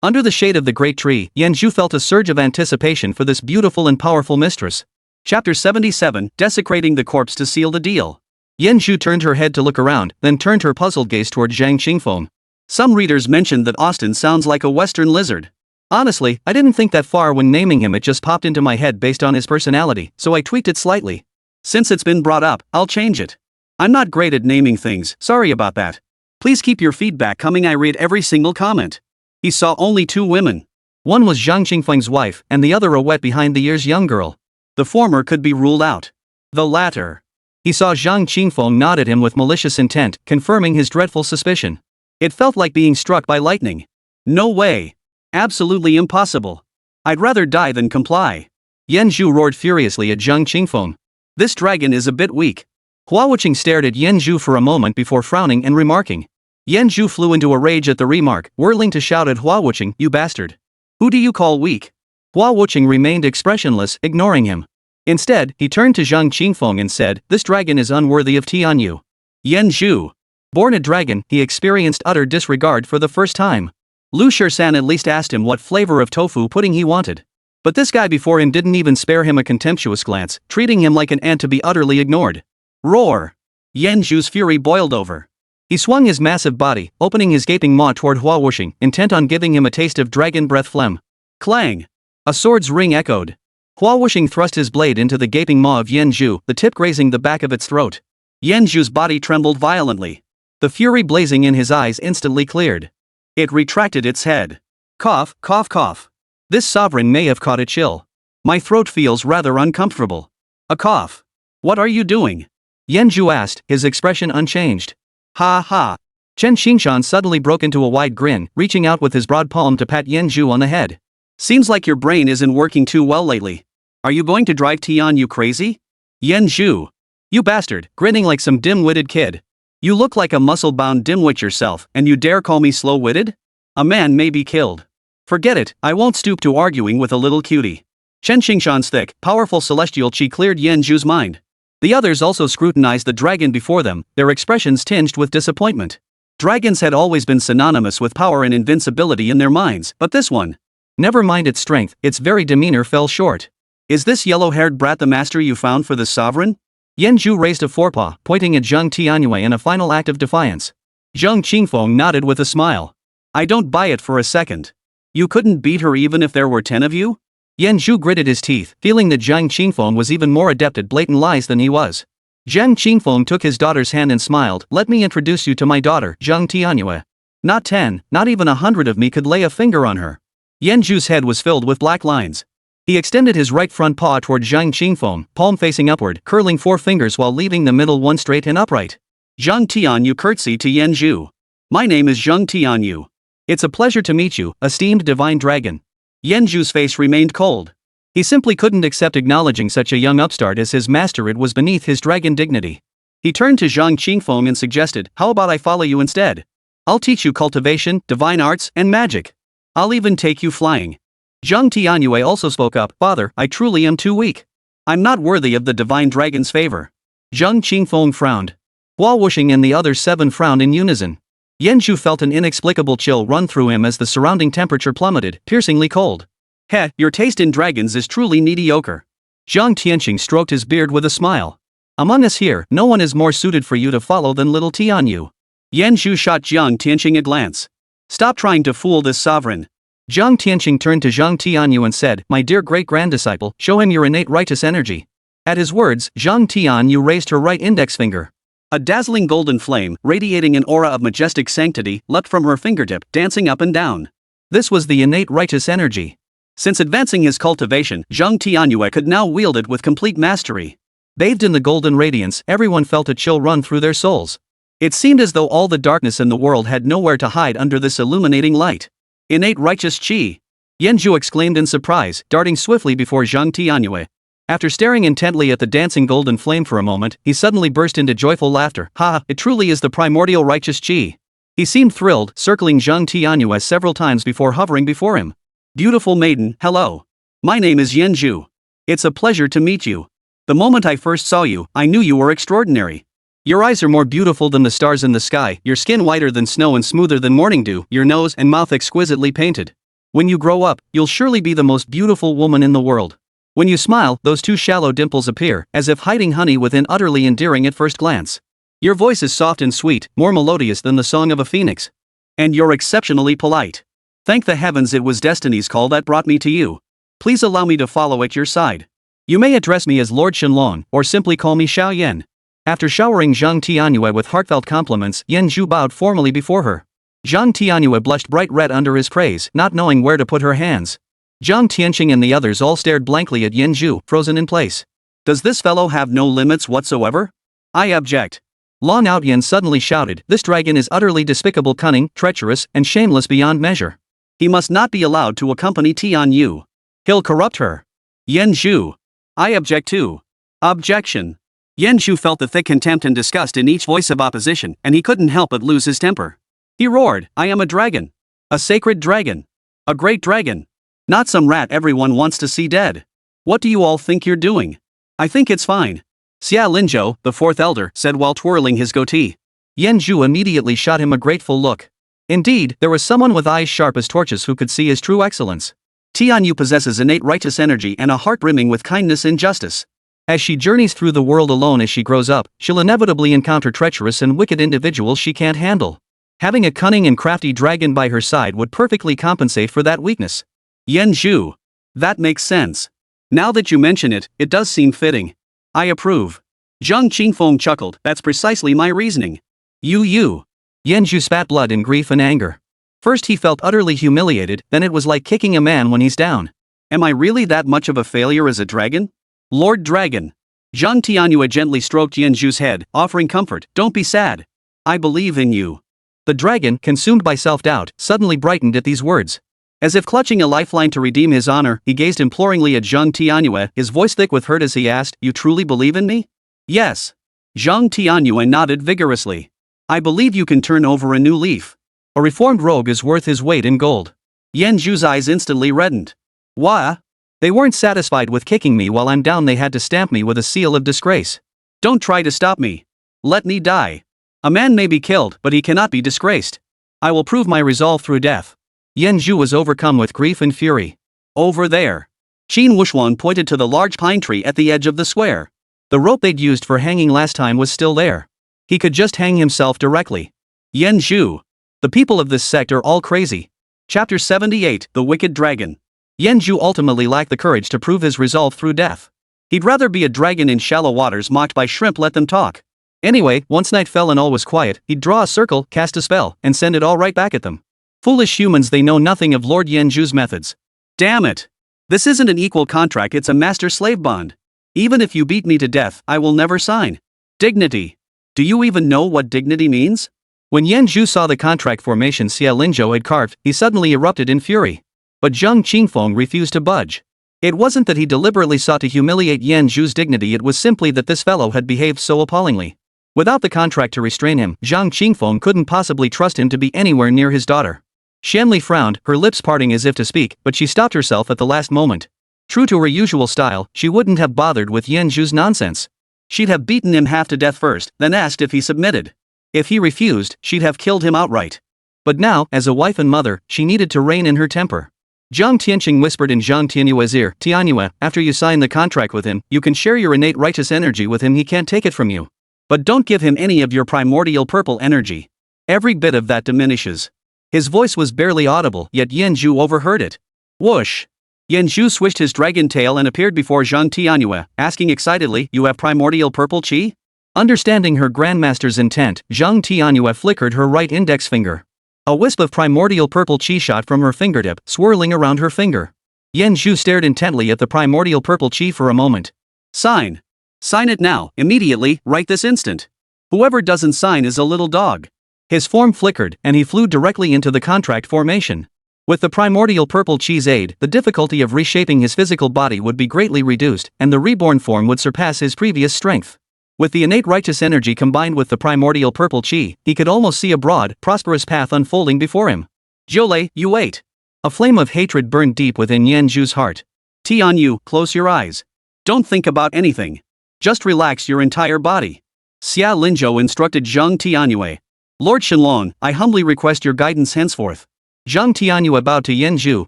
Under the shade of the great tree, Yanzhu felt a surge of anticipation for this beautiful and powerful mistress. Chapter 77, Desecrating the Corpse to Seal the Deal. Yanzhu turned her head to look around, then turned her puzzled gaze toward Zhang Qingfeng. Some readers mentioned that Austin sounds like a Western lizard. Honestly, I didn't think that far when naming him. It just popped into my head based on his personality, so I tweaked it slightly. Since it's been brought up, I'll change it. I'm not great at naming things, sorry about that. Please keep your feedback coming, I read every single comment. He saw only 2 women. One was Zhang Qingfeng's wife, and the other a wet behind the ears young girl. The former could be ruled out. The latter. He saw Zhang Qingfeng nod at him with malicious intent, confirming his dreadful suspicion. It felt like being struck by lightning. No way. Absolutely impossible. I'd rather die than comply. Yanzhu roared furiously at Zhang Qingfeng. This dragon is a bit weak. Hua Wuqing stared at Yanzhu for a moment before frowning and remarking. Yanzhu flew into a rage at the remark, whirling to shout at Hua Wuqing, you bastard. Who do you call weak? Hua Wuqing remained expressionless, ignoring him. Instead, he turned to Zhang Qingfeng and said, this dragon is unworthy of Tianyue. Yanzhu. Born a dragon, he experienced utter disregard for the first time. Lu Shisan at least asked him what flavor of tofu pudding he wanted. But this guy before him didn't even spare him a contemptuous glance, treating him like an ant to be utterly ignored. Roar! Yanzhu's fury boiled over. He swung his massive body, opening his gaping maw toward Hua Wuqing, intent on giving him a taste of dragon breath phlegm. Clang! A sword's ring echoed. Hua Wuqing thrust his blade into the gaping maw of Yanzhu, the tip grazing the back of its throat. Yanzhu's body trembled violently. The fury blazing in his eyes instantly cleared. It retracted its head. Cough, cough, cough. This sovereign may have caught a chill. My throat feels rather uncomfortable. A cough. What are you doing? Yanzhu asked, his expression unchanged. Ha ha. Chen Xingshan suddenly broke into a wide grin, reaching out with his broad palm to pat Yanzhu on the head. Seems like your brain isn't working too well lately. Are you going to drive Tianyue crazy? Yanzhu. You bastard, grinning like some dim-witted kid. You look like a muscle-bound dimwit yourself, and you dare call me slow-witted? A man may be killed. Forget it, I won't stoop to arguing with a little cutie. Chen Xingshan's thick, powerful celestial qi cleared Yanzhu's mind. The others also scrutinized the dragon before them, their expressions tinged with disappointment. Dragons had always been synonymous with power and invincibility in their minds, but this one. Never mind its strength, its very demeanor fell short. Is this yellow-haired brat the master you found for the sovereign? Yanju raised a forepaw, pointing at Zhang Tianyue in a final act of defiance. Zhang Qingfeng nodded with a smile. I don't buy it for a second. You couldn't beat her even if there were 10 of you? Yanju gritted his teeth, feeling that Zhang Qingfeng was even more adept at blatant lies than he was. Zhang Qingfeng took his daughter's hand and smiled. Let me introduce you to my daughter, Zhang Tianyue. Not 10, not even 100 of me could lay a finger on her. Yanju's head was filled with black lines. He extended his right front paw toward Zhang Qingfeng, palm facing upward, curling 4 fingers while leaving the middle one straight and upright. Zhang Tianyue curtsied to Yanju. My name is Zhang Tianyue. It's a pleasure to meet you, esteemed divine dragon. Yanju's face remained cold. He simply couldn't accept acknowledging such a young upstart as his master. It was beneath his dragon dignity. He turned to Zhang Qingfeng and suggested, how about I follow you instead? I'll teach you cultivation, divine arts, and magic. I'll even take you flying. Zhang Tianyue also spoke up. Father, I truly am too weak. I'm not worthy of the divine dragon's favor. Zhang Qingfeng frowned. Hua Wuxing and the other 7 frowned in unison. Yanju felt an inexplicable chill run through him as the surrounding temperature plummeted, piercingly cold. Heh, your taste in dragons is truly mediocre. Zhang Tianyue stroked his beard with a smile. Among us here, no one is more suited for you to follow than little Tianyue. Yanju shot Zhang Tianyue a glance. Stop trying to fool this sovereign. Zhang Tianyue turned to Zhang Tianyue and said, my dear great-granddisciple, show him your innate righteous energy. At his words, Zhang Tianyue raised her right index finger. A dazzling golden flame, radiating an aura of majestic sanctity, leapt from her fingertip, dancing up and down. This was the innate righteous energy. Since advancing his cultivation, Zhang Tianyue could now wield it with complete mastery. Bathed in the golden radiance, everyone felt a chill run through their souls. It seemed as though all the darkness in the world had nowhere to hide under this illuminating light. Innate righteous qi! Yanju exclaimed in surprise, darting swiftly before Zhang Tianyue. After staring intently at the dancing golden flame for a moment, he suddenly burst into joyful laughter. Ha! It truly is the primordial righteous qi. He seemed thrilled, circling Zhang Tianyue several times before hovering before him. Beautiful maiden, hello. My name is Yanju. It's a pleasure to meet you. The moment I first saw you, I knew you were extraordinary. Your eyes are more beautiful than the stars in the sky, your skin whiter than snow and smoother than morning dew, your nose and mouth exquisitely painted. When you grow up, you'll surely be the most beautiful woman in the world. When you smile, those 2 shallow dimples appear, as if hiding honey within, utterly endearing at first glance. Your voice is soft and sweet, more melodious than the song of a phoenix. And you're exceptionally polite. Thank the heavens it was destiny's call that brought me to you. Please allow me to follow at your side. You may address me as Lord Xuanli, or simply call me Xiao Yan. After showering Zhang Tianyue with heartfelt compliments, Yanju bowed formally before her. Zhang Tianyue blushed bright red under his praise, not knowing where to put her hands. Zhang Tianyue and the others all stared blankly at Yanju, frozen in place. Does this fellow have no limits whatsoever? I object. Long Outyan suddenly shouted, this dragon is utterly despicable, cunning, treacherous, and shameless beyond measure. He must not be allowed to accompany Tianyue. He'll corrupt her. Yanju. I object too. Objection. Yanju felt the thick contempt and disgust in each voice of opposition, and he couldn't help but lose his temper. He roared, I am a dragon. A sacred dragon. A great dragon. Not some rat everyone wants to see dead. What do you all think you're doing? I think it's fine. Xia Linzhou, the 4th elder, said while twirling his goatee. Yanju immediately shot him a grateful look. Indeed, there was someone with eyes sharp as torches who could see his true excellence. Tianyue possesses innate righteous energy and a heart brimming with kindness and justice. As she journeys through the world alone as she grows up, she'll inevitably encounter treacherous and wicked individuals she can't handle. Having a cunning and crafty dragon by her side would perfectly compensate for that weakness. Yanju. That makes sense. Now that you mention it, it does seem fitting. I approve. Zhang Qingfeng chuckled, that's precisely my reasoning. You. Yanju spat blood in grief and anger. First he felt utterly humiliated, then it was like kicking a man when he's down. Am I really that much of a failure as a dragon? Lord Dragon. Zhang Tianyue gently stroked Yanju's head, offering comfort, don't be sad. I believe in you. The dragon, consumed by self-doubt, suddenly brightened at these words. As if clutching a lifeline to redeem his honor, he gazed imploringly at Zhang Tianyue, his voice thick with hurt as he asked, you truly believe in me? Yes. Zhang Tianyue nodded vigorously. I believe you can turn over a new leaf. A reformed rogue is worth his weight in gold. Yanju's eyes instantly reddened. Why? They weren't satisfied with kicking me while I'm down, they had to stamp me with a seal of disgrace. Don't try to stop me. Let me die. A man may be killed, but he cannot be disgraced. I will prove my resolve through death. Yanju was overcome with grief and fury. Over there. Qin Wushuan pointed to the large pine tree at the edge of the square. The rope they'd used for hanging last time was still there. He could just hang himself directly. Yan Zhu. The people of this sect are all crazy. Chapter 78, The Wicked Dragon. Yan Zhu ultimately lacked the courage to prove his resolve through death. He'd rather be a dragon in shallow waters mocked by shrimp. Let them talk. Anyway, once night fell and all was quiet, he'd draw a circle, cast a spell, and send it all right back at them. Foolish humans, they know nothing of Lord Yan Zhu's methods. Damn it. This isn't an equal contract, it's a master-slave bond. Even if you beat me to death, I will never sign. Dignity. Do you even know what dignity means? When Yan Zhu saw the contract formation Xia Linzhou had carved, he suddenly erupted in fury. But Zhang Qingfeng refused to budge. It wasn't that he deliberately sought to humiliate Yan Zhu's dignity, it was simply that this fellow had behaved so appallingly. Without the contract to restrain him, Zhang Qingfeng couldn't possibly trust him to be anywhere near his daughter. Xuanli frowned, her lips parting as if to speak, but she stopped herself at the last moment. True to her usual style, she wouldn't have bothered with Yan Zhu's nonsense. She'd have beaten him half to death first, then asked if he submitted. If he refused, she'd have killed him outright. But now, as a wife and mother, she needed to rein in her temper. Zhang Tianyue whispered in Zhang Tianyue's ear, "Tianyue, after you sign the contract with him, you can share your innate righteous energy with him, he can't take it from you. But don't give him any of your primordial purple energy. Every bit of that diminishes." His voice was barely audible, yet Yan Zhu overheard it. Whoosh! Yan Zhu swished his dragon tail and appeared before Zhang Tianyue, asking excitedly, "You have primordial purple qi?" Understanding her grandmaster's intent, Zhang Tianyue flickered her right index finger. A wisp of primordial purple qi shot from her fingertip, swirling around her finger. Yan Zhu stared intently at the primordial purple qi for a moment. "Sign. Sign it now, immediately, right this instant. Whoever doesn't sign is a little dog." His form flickered, and he flew directly into the contract formation. With the primordial purple qi's aid, the difficulty of reshaping his physical body would be greatly reduced, and the reborn form would surpass his previous strength. With the innate righteous energy combined with the primordial purple qi, he could almost see a broad, prosperous path unfolding before him. "Jiulei, you wait." A flame of hatred burned deep within Yan Zhu's heart. "Tianyue, close your eyes. Don't think about anything. Just relax your entire body." Xia Linzhou instructed Zhang Tianyue. "Lord Shenlong, I humbly request your guidance henceforth." Zhang Tianyue bowed to Yan Zhu,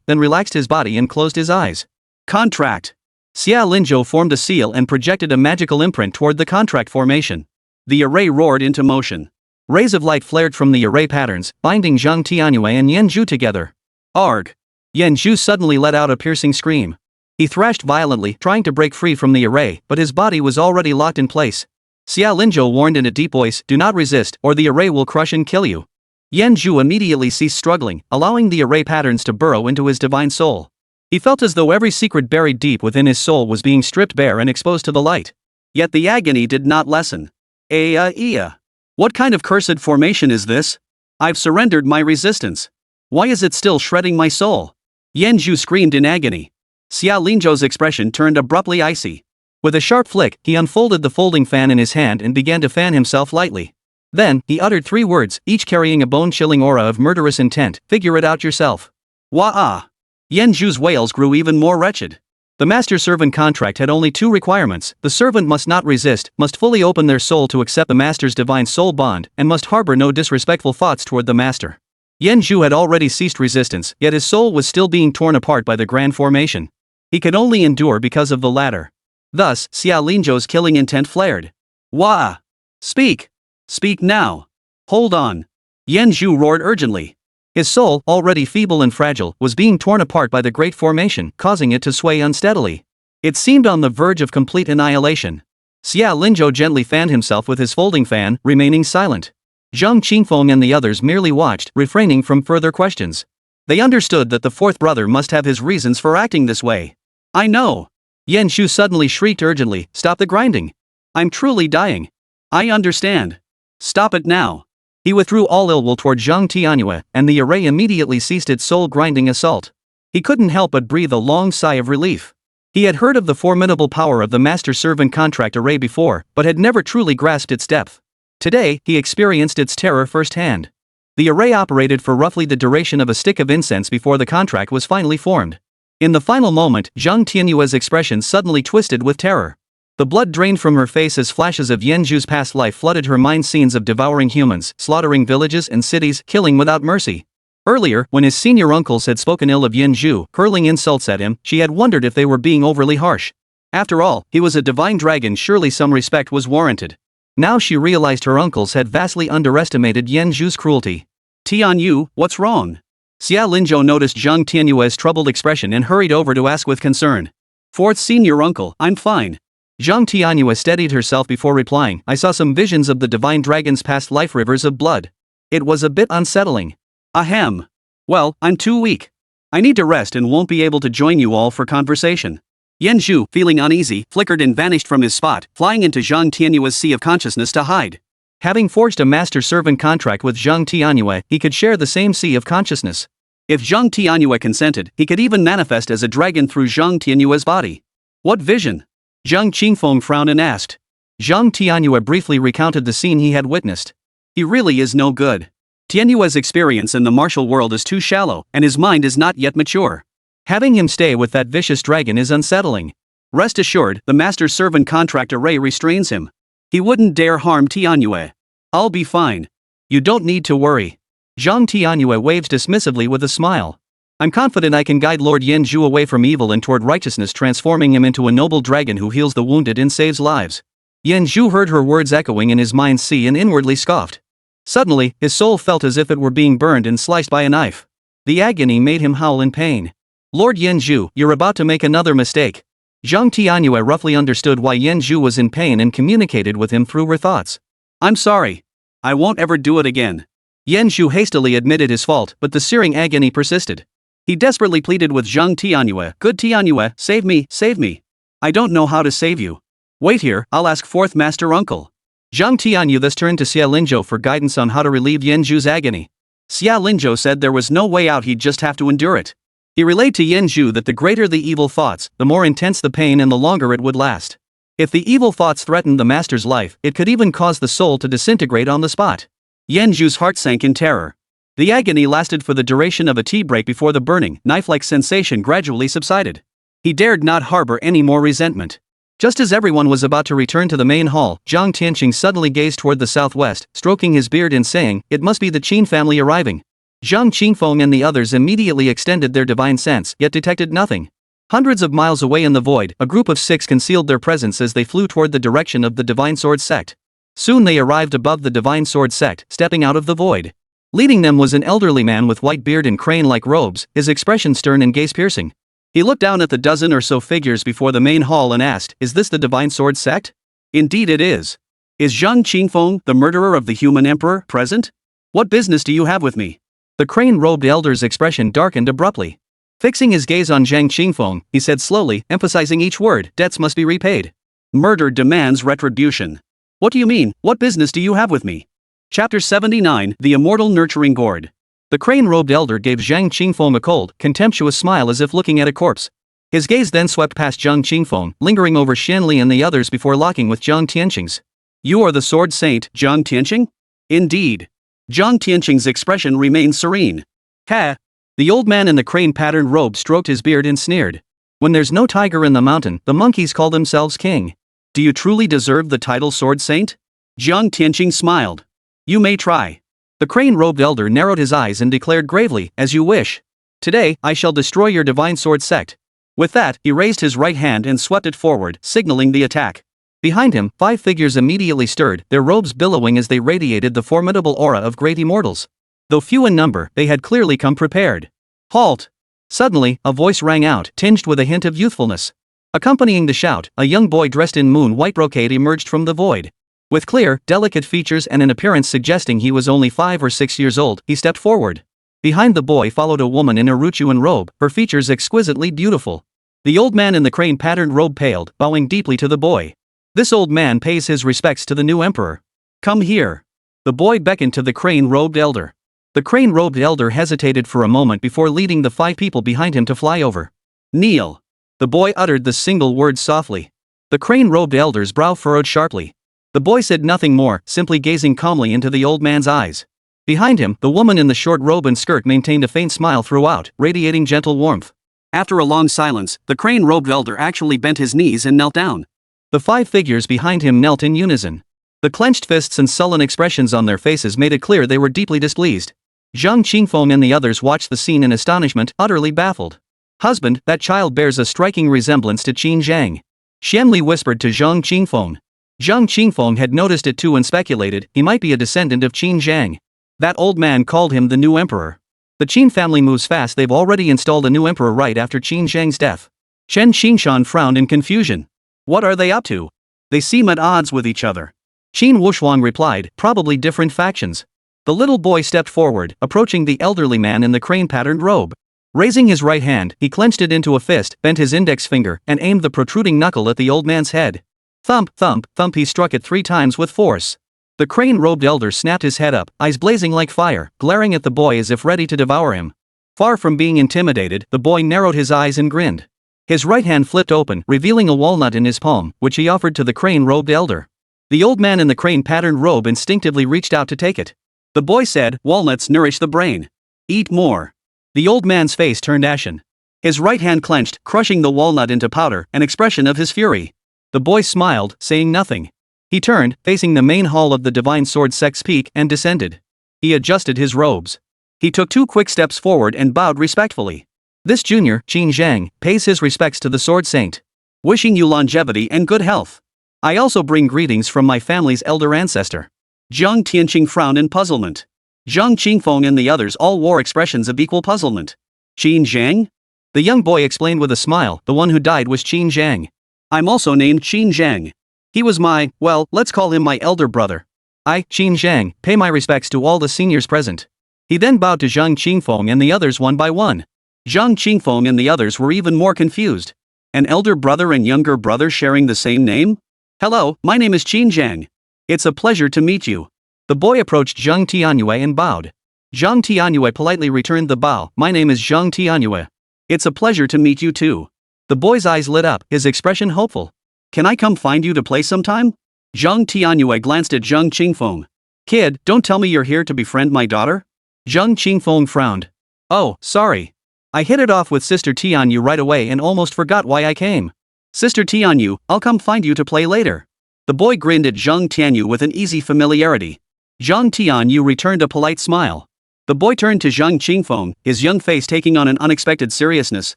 then relaxed his body and closed his eyes. Contract. Xia Linzhou formed a seal and projected a magical imprint toward the contract formation. The array roared into motion. Rays of light flared from the array patterns, binding Zhang Tianyue and Yan Zhu together. Arg! Yan Zhu suddenly let out a piercing scream. He thrashed violently, trying to break free from the array, but his body was already locked in place. Xia Linzhou warned in a deep voice, "Do not resist, or the array will crush and kill you." Yan Zhu immediately ceased struggling, allowing the array patterns to burrow into his divine soul. He felt as though every secret buried deep within his soul was being stripped bare and exposed to the light. Yet the agony did not lessen. What kind of cursed formation is this? I've surrendered my resistance. Why is it still shredding my soul? Yan Zhu screamed in agony. Xia Linzhou's expression turned abruptly icy. With a sharp flick, he unfolded the folding fan in his hand and began to fan himself lightly. Then, he uttered 3 words, each carrying a bone-chilling aura of murderous intent, "Figure it out yourself." Wah-ah! Yan Zhu's wails grew even more wretched. The master-servant contract had only 2 requirements: the servant must not resist, must fully open their soul to accept the master's divine soul bond, and must harbor no disrespectful thoughts toward the master. Yan Zhu had already ceased resistance, yet his soul was still being torn apart by the grand formation. He could only endure because of the latter. Thus, Xia Linzhou's killing intent flared. Wah! Speak! Speak now! Hold on! Yan Zhu roared urgently. His soul, already feeble and fragile, was being torn apart by the great formation, causing it to sway unsteadily. It seemed on the verge of complete annihilation. Xia Linzhou gently fanned himself with his folding fan, remaining silent. Zhang Qingfeng and the others merely watched, refraining from further questions. They understood that the 4th brother must have his reasons for acting this way. "I know!" Yan Zhu suddenly shrieked urgently, "Stop the grinding! I'm truly dying! I understand! Stop it now!" He withdrew all ill will toward Zhang Tianyue, and the array immediately ceased its soul-grinding assault. He couldn't help but breathe a long sigh of relief. He had heard of the formidable power of the master-servant contract array before, but had never truly grasped its depth. Today, he experienced its terror firsthand. The array operated for roughly the duration of a stick of incense before the contract was finally formed. In the final moment, Zhang Tianyue's expression suddenly twisted with terror. The blood drained from her face as flashes of Yan Zhu's past life flooded her mind, scenes of devouring humans, slaughtering villages and cities, killing without mercy. Earlier, when his senior uncles had spoken ill of Yen Zhu, hurling insults at him, she had wondered if they were being overly harsh. After all, he was a divine dragon, surely some respect was warranted. Now she realized her uncles had vastly underestimated Yen Zhu's cruelty. Tianyue, what's wrong? Xia Linzhou noticed Zhang Tianyue's troubled expression and hurried over to ask with concern. Fourth senior uncle, I'm fine. Zhang Tianyue steadied herself before replying, I saw some visions of the divine dragon's past life rivers of blood. It was a bit unsettling. Ahem. Well, I'm too weak. I need to rest and won't be able to join you all for conversation. Yen Zhu, feeling uneasy, flickered and vanished from his spot, flying into Zhang Tianyue's sea of consciousness to hide. Having forged a master-servant contract with Zhang Tianyue, he could share the same sea of consciousness. If Zhang Tianyue consented, he could even manifest as a dragon through Zhang Tianyue's body. What vision? Zhang Qingfeng frowned and asked. Zhang Tianyue briefly recounted the scene he had witnessed. He really is no good. Tianyue's experience in the martial world is too shallow, and his mind is not yet mature. Having him stay with that vicious dragon is unsettling. Rest assured, the master-servant contract array restrains him. He wouldn't dare harm Tianyue. I'll be fine. You don't need to worry. Zhang Tianyue waved dismissively with a smile. I'm confident I can guide Lord Yen Zhu away from evil and toward righteousness, transforming him into a noble dragon who heals the wounded and saves lives. Yen Zhu heard her words echoing in his mind's sea and inwardly scoffed. Suddenly, his soul felt as if it were being burned and sliced by a knife. The agony made him howl in pain. Lord Yen Zhu, you're about to make another mistake. Zhang Tianyue roughly understood why Yen Zhu was in pain and communicated with him through her thoughts. I'm sorry. I won't ever do it again. Yen Zhu hastily admitted his fault, but the searing agony persisted. He desperately pleaded with Zhang Tianyue, Good Tianyue, save me, save me. I don't know how to save you. Wait here, I'll ask fourth master uncle. Zhang Tianyue thus turned to Xia Linzhou for guidance on how to relieve Yen Zhu's agony. Xia Linzhou said there was no way out, he'd just have to endure it. He relayed to Yen Zhu that the greater the evil thoughts, the more intense the pain and the longer it would last. If the evil thoughts threatened the master's life, it could even cause the soul to disintegrate on the spot. Yen Zhu's heart sank in terror. The agony lasted for the duration of a tea break before the burning, knife-like sensation gradually subsided. He dared not harbor any more resentment. Just as everyone was about to return to the main hall, Zhang Tianyue suddenly gazed toward the southwest, stroking his beard and saying, It must be the Qin family arriving. Zhang Qingfeng and the others immediately extended their divine sense, yet detected nothing. Hundreds of miles away in the void, a group of 6 concealed their presence as they flew toward the direction of the Divine Sword sect. Soon they arrived above the Divine Sword sect, stepping out of the void. Leading them was an elderly man with white beard and crane-like robes, his expression stern and gaze-piercing. He looked down at the dozen or so figures before the main hall and asked, Is this the Divine Sword sect? Indeed it is. Is Zhang Qingfeng, the murderer of the human emperor, present? What business do you have with me? The crane-robed elder's expression darkened abruptly. Fixing his gaze on Zhang Qingfeng, he said slowly, emphasizing each word, Debts must be repaid. Murder demands retribution. What do you mean? What business do you have with me? Chapter 79, The Immortal Nurturing Gourd. The crane-robed elder gave Zhang Qingfeng a cold, contemptuous smile as if looking at a corpse. His gaze then swept past Zhang Qingfeng, lingering over Xuanli and the others before locking with Zhang Tianyue's. You are the sword saint, Zhang Tianyue? Indeed. Zhang Tianyue's expression remained serene. Ha! The old man in the crane-patterned robe stroked his beard and sneered. When there's no tiger in the mountain, the monkeys call themselves king. Do you truly deserve the title sword saint? Zhang Tianyue smiled. You may try. The crane-robed elder narrowed his eyes and declared gravely, As you wish. Today, I shall destroy your divine sword sect. With that, he raised his right hand and swept it forward, signaling the attack. Behind him, 5 figures immediately stirred, their robes billowing as they radiated the formidable aura of great immortals. Though few in number, they had clearly come prepared. Halt! Suddenly, a voice rang out, tinged with a hint of youthfulness. Accompanying the shout, a young boy dressed in moon-white brocade emerged from the void. With clear, delicate features and an appearance suggesting he was only 5 or 6 years old, he stepped forward. Behind the boy followed a woman in a Ruchuan robe, her features exquisitely beautiful. The old man in the crane-patterned robe paled, bowing deeply to the boy. This old man pays his respects to the new emperor. Come here. The boy beckoned to the crane-robed elder. The crane-robed elder hesitated for a moment before leading the 5 people behind him to fly over. Kneel. The boy uttered the single word softly. The crane-robed elder's brow furrowed sharply. The boy said nothing more, simply gazing calmly into the old man's eyes. Behind him, the woman in the short robe and skirt maintained a faint smile throughout, radiating gentle warmth. After a long silence, the crane-robed elder actually bent his knees and knelt down. The 5 figures behind him knelt in unison. The clenched fists and sullen expressions on their faces made it clear they were deeply displeased. Zhang Qingfeng and the others watched the scene in astonishment, utterly baffled. Husband, that child bears a striking resemblance to Qin Zhang. Xuanli whispered to Zhang Qingfeng. Zhang Qingfeng had noticed it too and speculated he might be a descendant of Qin Zhang. That old man called him the new emperor. The Qin family moves fast. They've already installed a new emperor right after Qin Zhang's death. Chen Qingshan frowned in confusion. What are they up to? They seem at odds with each other. Qin Wushuang replied, probably different factions. The little boy stepped forward, approaching the elderly man in the crane-patterned robe. Raising his right hand, he clenched it into a fist, bent his index finger, and aimed the protruding knuckle at the old man's head. Thump, thump, thump, he struck it 3 times with force. The crane-robed elder snapped his head up, eyes blazing like fire, glaring at the boy as if ready to devour him. Far from being intimidated, the boy narrowed his eyes and grinned. His right hand flipped open, revealing a walnut in his palm, which he offered to the crane-robed elder. The old man in the crane-patterned robe instinctively reached out to take it. The boy said, "Walnuts nourish the brain. Eat more." The old man's face turned ashen. His right hand clenched, crushing the walnut into powder, an expression of his fury. The boy smiled, saying nothing. He turned, facing the main hall of the Divine Sword Sect's peak, and descended. He adjusted his robes. He took 2 quick steps forward and bowed respectfully. This junior, Qin Zhang, pays his respects to the Sword Saint. Wishing you longevity and good health. I also bring greetings from my family's elder ancestor. Zhang Tianyue frowned in puzzlement. Zhang Qingfeng and the others all wore expressions of equal puzzlement. Qin Zhang? The young boy explained with a smile, the one who died was Qin Zhang. I'm also named Qin Zhang. He was my, well, let's call him my elder brother. I, Qin Zhang, pay my respects to all the seniors present. He then bowed to Zhang Qingfeng and the others one by one. Zhang Qingfeng and the others were even more confused. An elder brother and younger brother sharing the same name? Hello, my name is Qin Zhang. It's a pleasure to meet you. The boy approached Zhang Tianyue and bowed. Zhang Tianyue politely returned the bow. My name is Zhang Tianyue. It's a pleasure to meet you too. The boy's eyes lit up, his expression hopeful. Can I come find you to play sometime? Zhang Tianyue glanced at Zhang Qingfeng. Kid, don't tell me you're here to befriend my daughter? Zhang Qingfeng frowned. Oh, sorry. I hit it off with Sister Tianyue right away and almost forgot why I came. Sister Tianyue, I'll come find you to play later. The boy grinned at Zhang Tianyue with an easy familiarity. Zhang Tianyue returned a polite smile. The boy turned to Zhang Qingfeng, his young face taking on an unexpected seriousness.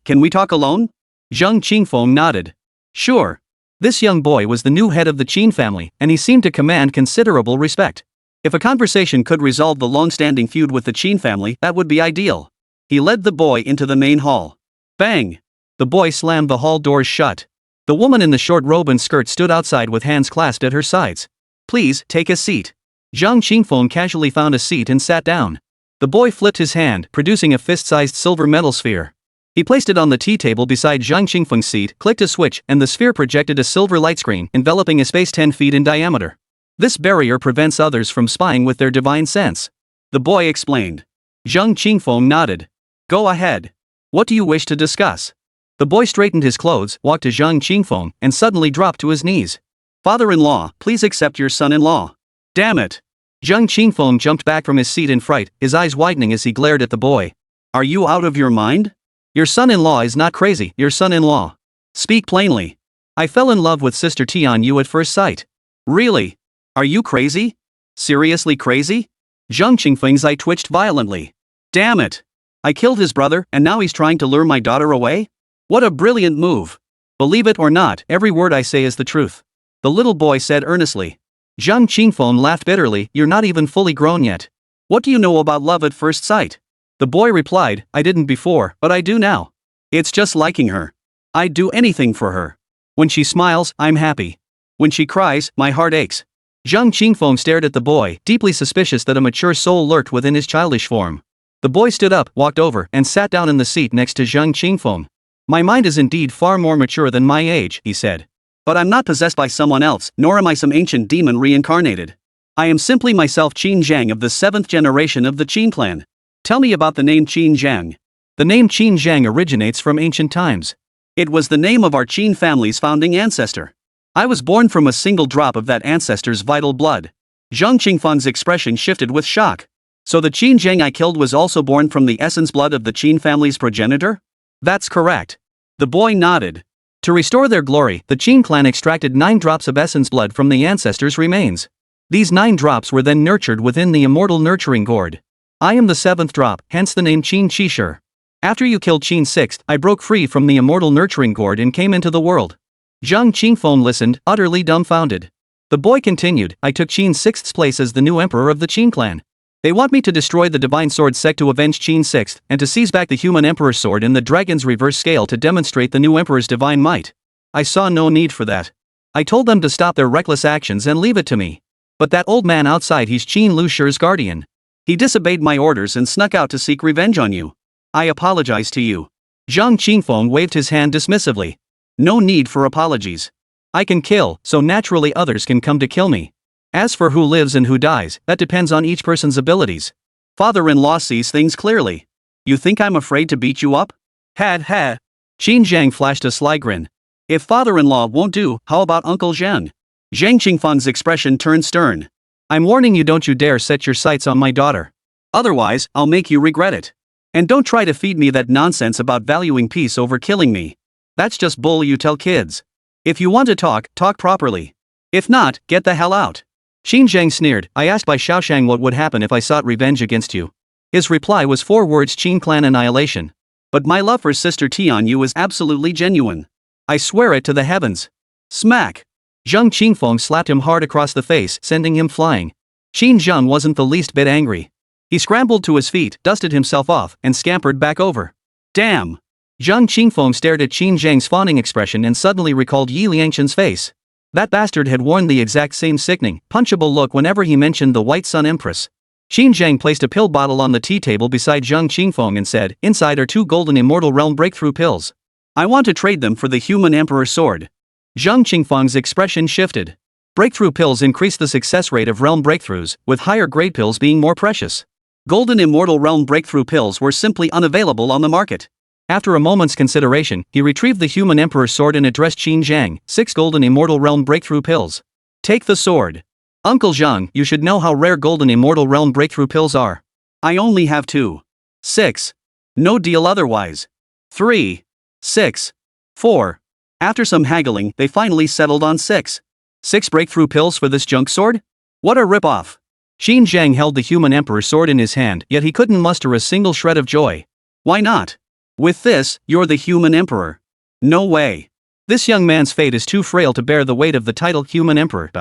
Can we talk alone? Zhang Qingfeng nodded. Sure. This young boy was the new head of the Qin family, and he seemed to command considerable respect. If a conversation could resolve the long-standing feud with the Qin family, that would be ideal. He led the boy into the main hall. Bang! The boy slammed the hall doors shut. The woman in the short robe and skirt stood outside with hands clasped at her sides. Please, take a seat. Zhang Qingfeng casually found a seat and sat down. The boy flipped his hand, producing a fist-sized silver metal sphere. He placed it on the tea table beside Zhang Qingfeng's seat, clicked a switch, and the sphere projected a silver light screen, enveloping a space 10 feet in diameter. This barrier prevents others from spying with their divine sense. The boy explained. Zhang Qingfeng nodded. Go ahead. What do you wish to discuss? The boy straightened his clothes, walked to Zhang Qingfeng, and suddenly dropped to his knees. Father-in-law, please accept your son-in-law. Damn it! Zhang Qingfeng jumped back from his seat in fright, his eyes widening as he glared at the boy. Are you out of your mind? Your son-in-law is not crazy, your son-in-law. Speak plainly. I fell in love with Sister Tianyue at first sight. Really? Are you crazy? Seriously crazy? Zhang Qingfeng's eye twitched violently. Damn it! I killed his brother, and now he's trying to lure my daughter away? What a brilliant move! Believe it or not, every word I say is the truth. The little boy said earnestly. Zhang Qingfeng laughed bitterly. You're not even fully grown yet. What do you know about love at first sight? The boy replied, I didn't before, but I do now. It's just liking her. I'd do anything for her. When she smiles, I'm happy. When she cries, my heart aches. Zhang Qingfeng stared at the boy, deeply suspicious that a mature soul lurked within his childish form. The boy stood up, walked over, and sat down in the seat next to Zhang Qingfeng. My mind is indeed far more mature than my age, he said. But I'm not possessed by someone else, nor am I some ancient demon reincarnated. I am simply myself, Qin Zhang of the 7th generation of the Qin clan. Tell me about the name Qin Zhang. The name Qin Zhang originates from ancient times. It was the name of our Qin family's founding ancestor. I was born from a single drop of that ancestor's vital blood. Zhang Qingfeng's expression shifted with shock. So the Qin Zhang I killed was also born from the essence blood of the Qin family's progenitor? That's correct. The boy nodded. To restore their glory, the Qin clan extracted 9 drops of essence blood from the ancestors' remains. These 9 drops were then nurtured within the immortal nurturing gourd. I am the seventh drop, hence the name Qin Qishur. After you killed Qin sixth, I broke free from the immortal nurturing gourd and came into the world. Zhang Qingfeng listened, utterly dumbfounded. The boy continued, I took Qin sixth's place as the new emperor of the Qin clan. They want me to destroy the divine sword sect to avenge Qin sixth, and to seize back the human emperor's sword in the dragon's reverse scale to demonstrate the new emperor's divine might. I saw no need for that. I told them to stop their reckless actions and leave it to me. But that old man outside, he's Qin Lushur's guardian. He disobeyed my orders and snuck out to seek revenge on you. I apologize to you. Zhang Qingfeng waved his hand dismissively. No need for apologies. I can kill, so naturally others can come to kill me. As for who lives and who dies, that depends on each person's abilities. Father-in-law sees things clearly. You think I'm afraid to beat you up? Had. Qin Zhang flashed a sly grin. If father-in-law won't do, how about Uncle Zhang? Zhang Qingfeng's expression turned stern. I'm warning you, don't you dare set your sights on my daughter. Otherwise, I'll make you regret it. And don't try to feed me that nonsense about valuing peace over killing me. That's just bull you tell kids. If you want to talk properly. If not, get the hell out. Qin Zhang sneered, I asked by Xiaoshang what would happen if I sought revenge against you. His reply was 4 words: Qin clan annihilation. But my love for Sister Tianyue is absolutely genuine. I swear it to the heavens. Smack! Zhang Qingfeng slapped him hard across the face, sending him flying. Qin Zhang wasn't the least bit angry. He scrambled to his feet, dusted himself off, and scampered back over. Damn! Zhang Qingfeng stared at Qin Zhang's fawning expression and suddenly recalled Yi Liangchen's face. That bastard had worn the exact same sickening, punchable look whenever he mentioned the White Sun Empress. Qin Zhang placed a pill bottle on the tea table beside Zhang Qingfeng and said, inside are 2 golden immortal realm breakthrough pills. I want to trade them for the human emperor's sword. Zhang Qingfeng's expression shifted. Breakthrough pills increase the success rate of realm breakthroughs, with higher grade pills being more precious. Golden immortal realm breakthrough pills were simply unavailable on the market. After a moment's consideration, he retrieved the human emperor's sword and addressed Qin Zhang, 6 golden immortal realm breakthrough pills. Take the sword. Uncle Zhang, you should know how rare golden immortal realm breakthrough pills are. I only have 2. 6. No deal otherwise. 3. 6. 4. After some haggling, they finally settled on 6. 6 breakthrough pills for this junk sword? What a ripoff. Qin Zhang held the human emperor's sword in his hand, yet he couldn't muster a single shred of joy. Why not? With this, you're the human emperor. No way. This young man's fate is too frail to bear the weight of the title human emperor.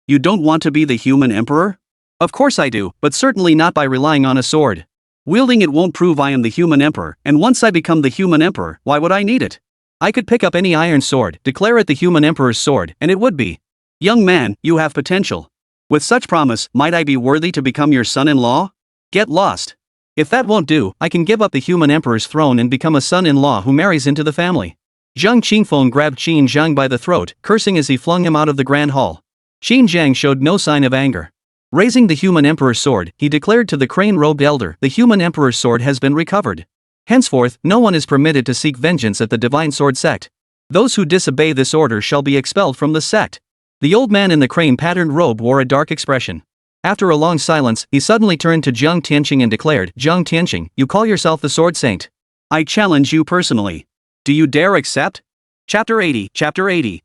You don't want to be the human emperor? Of course I do, but certainly not by relying on a sword. Wielding it won't prove I am the human emperor, and once I become the human emperor, why would I need it? I could pick up any iron sword, declare it the human emperor's sword, and it would be. Young man, you have potential. With such promise, might I be worthy to become your son-in-law? Get lost. If that won't do, I can give up the human emperor's throne and become a son-in-law who marries into the family. Zhang Qingfeng grabbed Qin Zhang by the throat, cursing as he flung him out of the grand hall. Qin Zhang showed no sign of anger. Raising the human emperor's sword, he declared to the crane-robed elder, the human emperor's sword has been recovered. Henceforth, no one is permitted to seek vengeance at the divine sword sect. Those who disobey this order shall be expelled from the sect. The old man in the crane-patterned robe wore a dark expression. After a long silence, he suddenly turned to Zhang Tianyue and declared, Zhang Tianyue, you call yourself the Sword Saint. I challenge you personally. Do you dare accept? Chapter 80,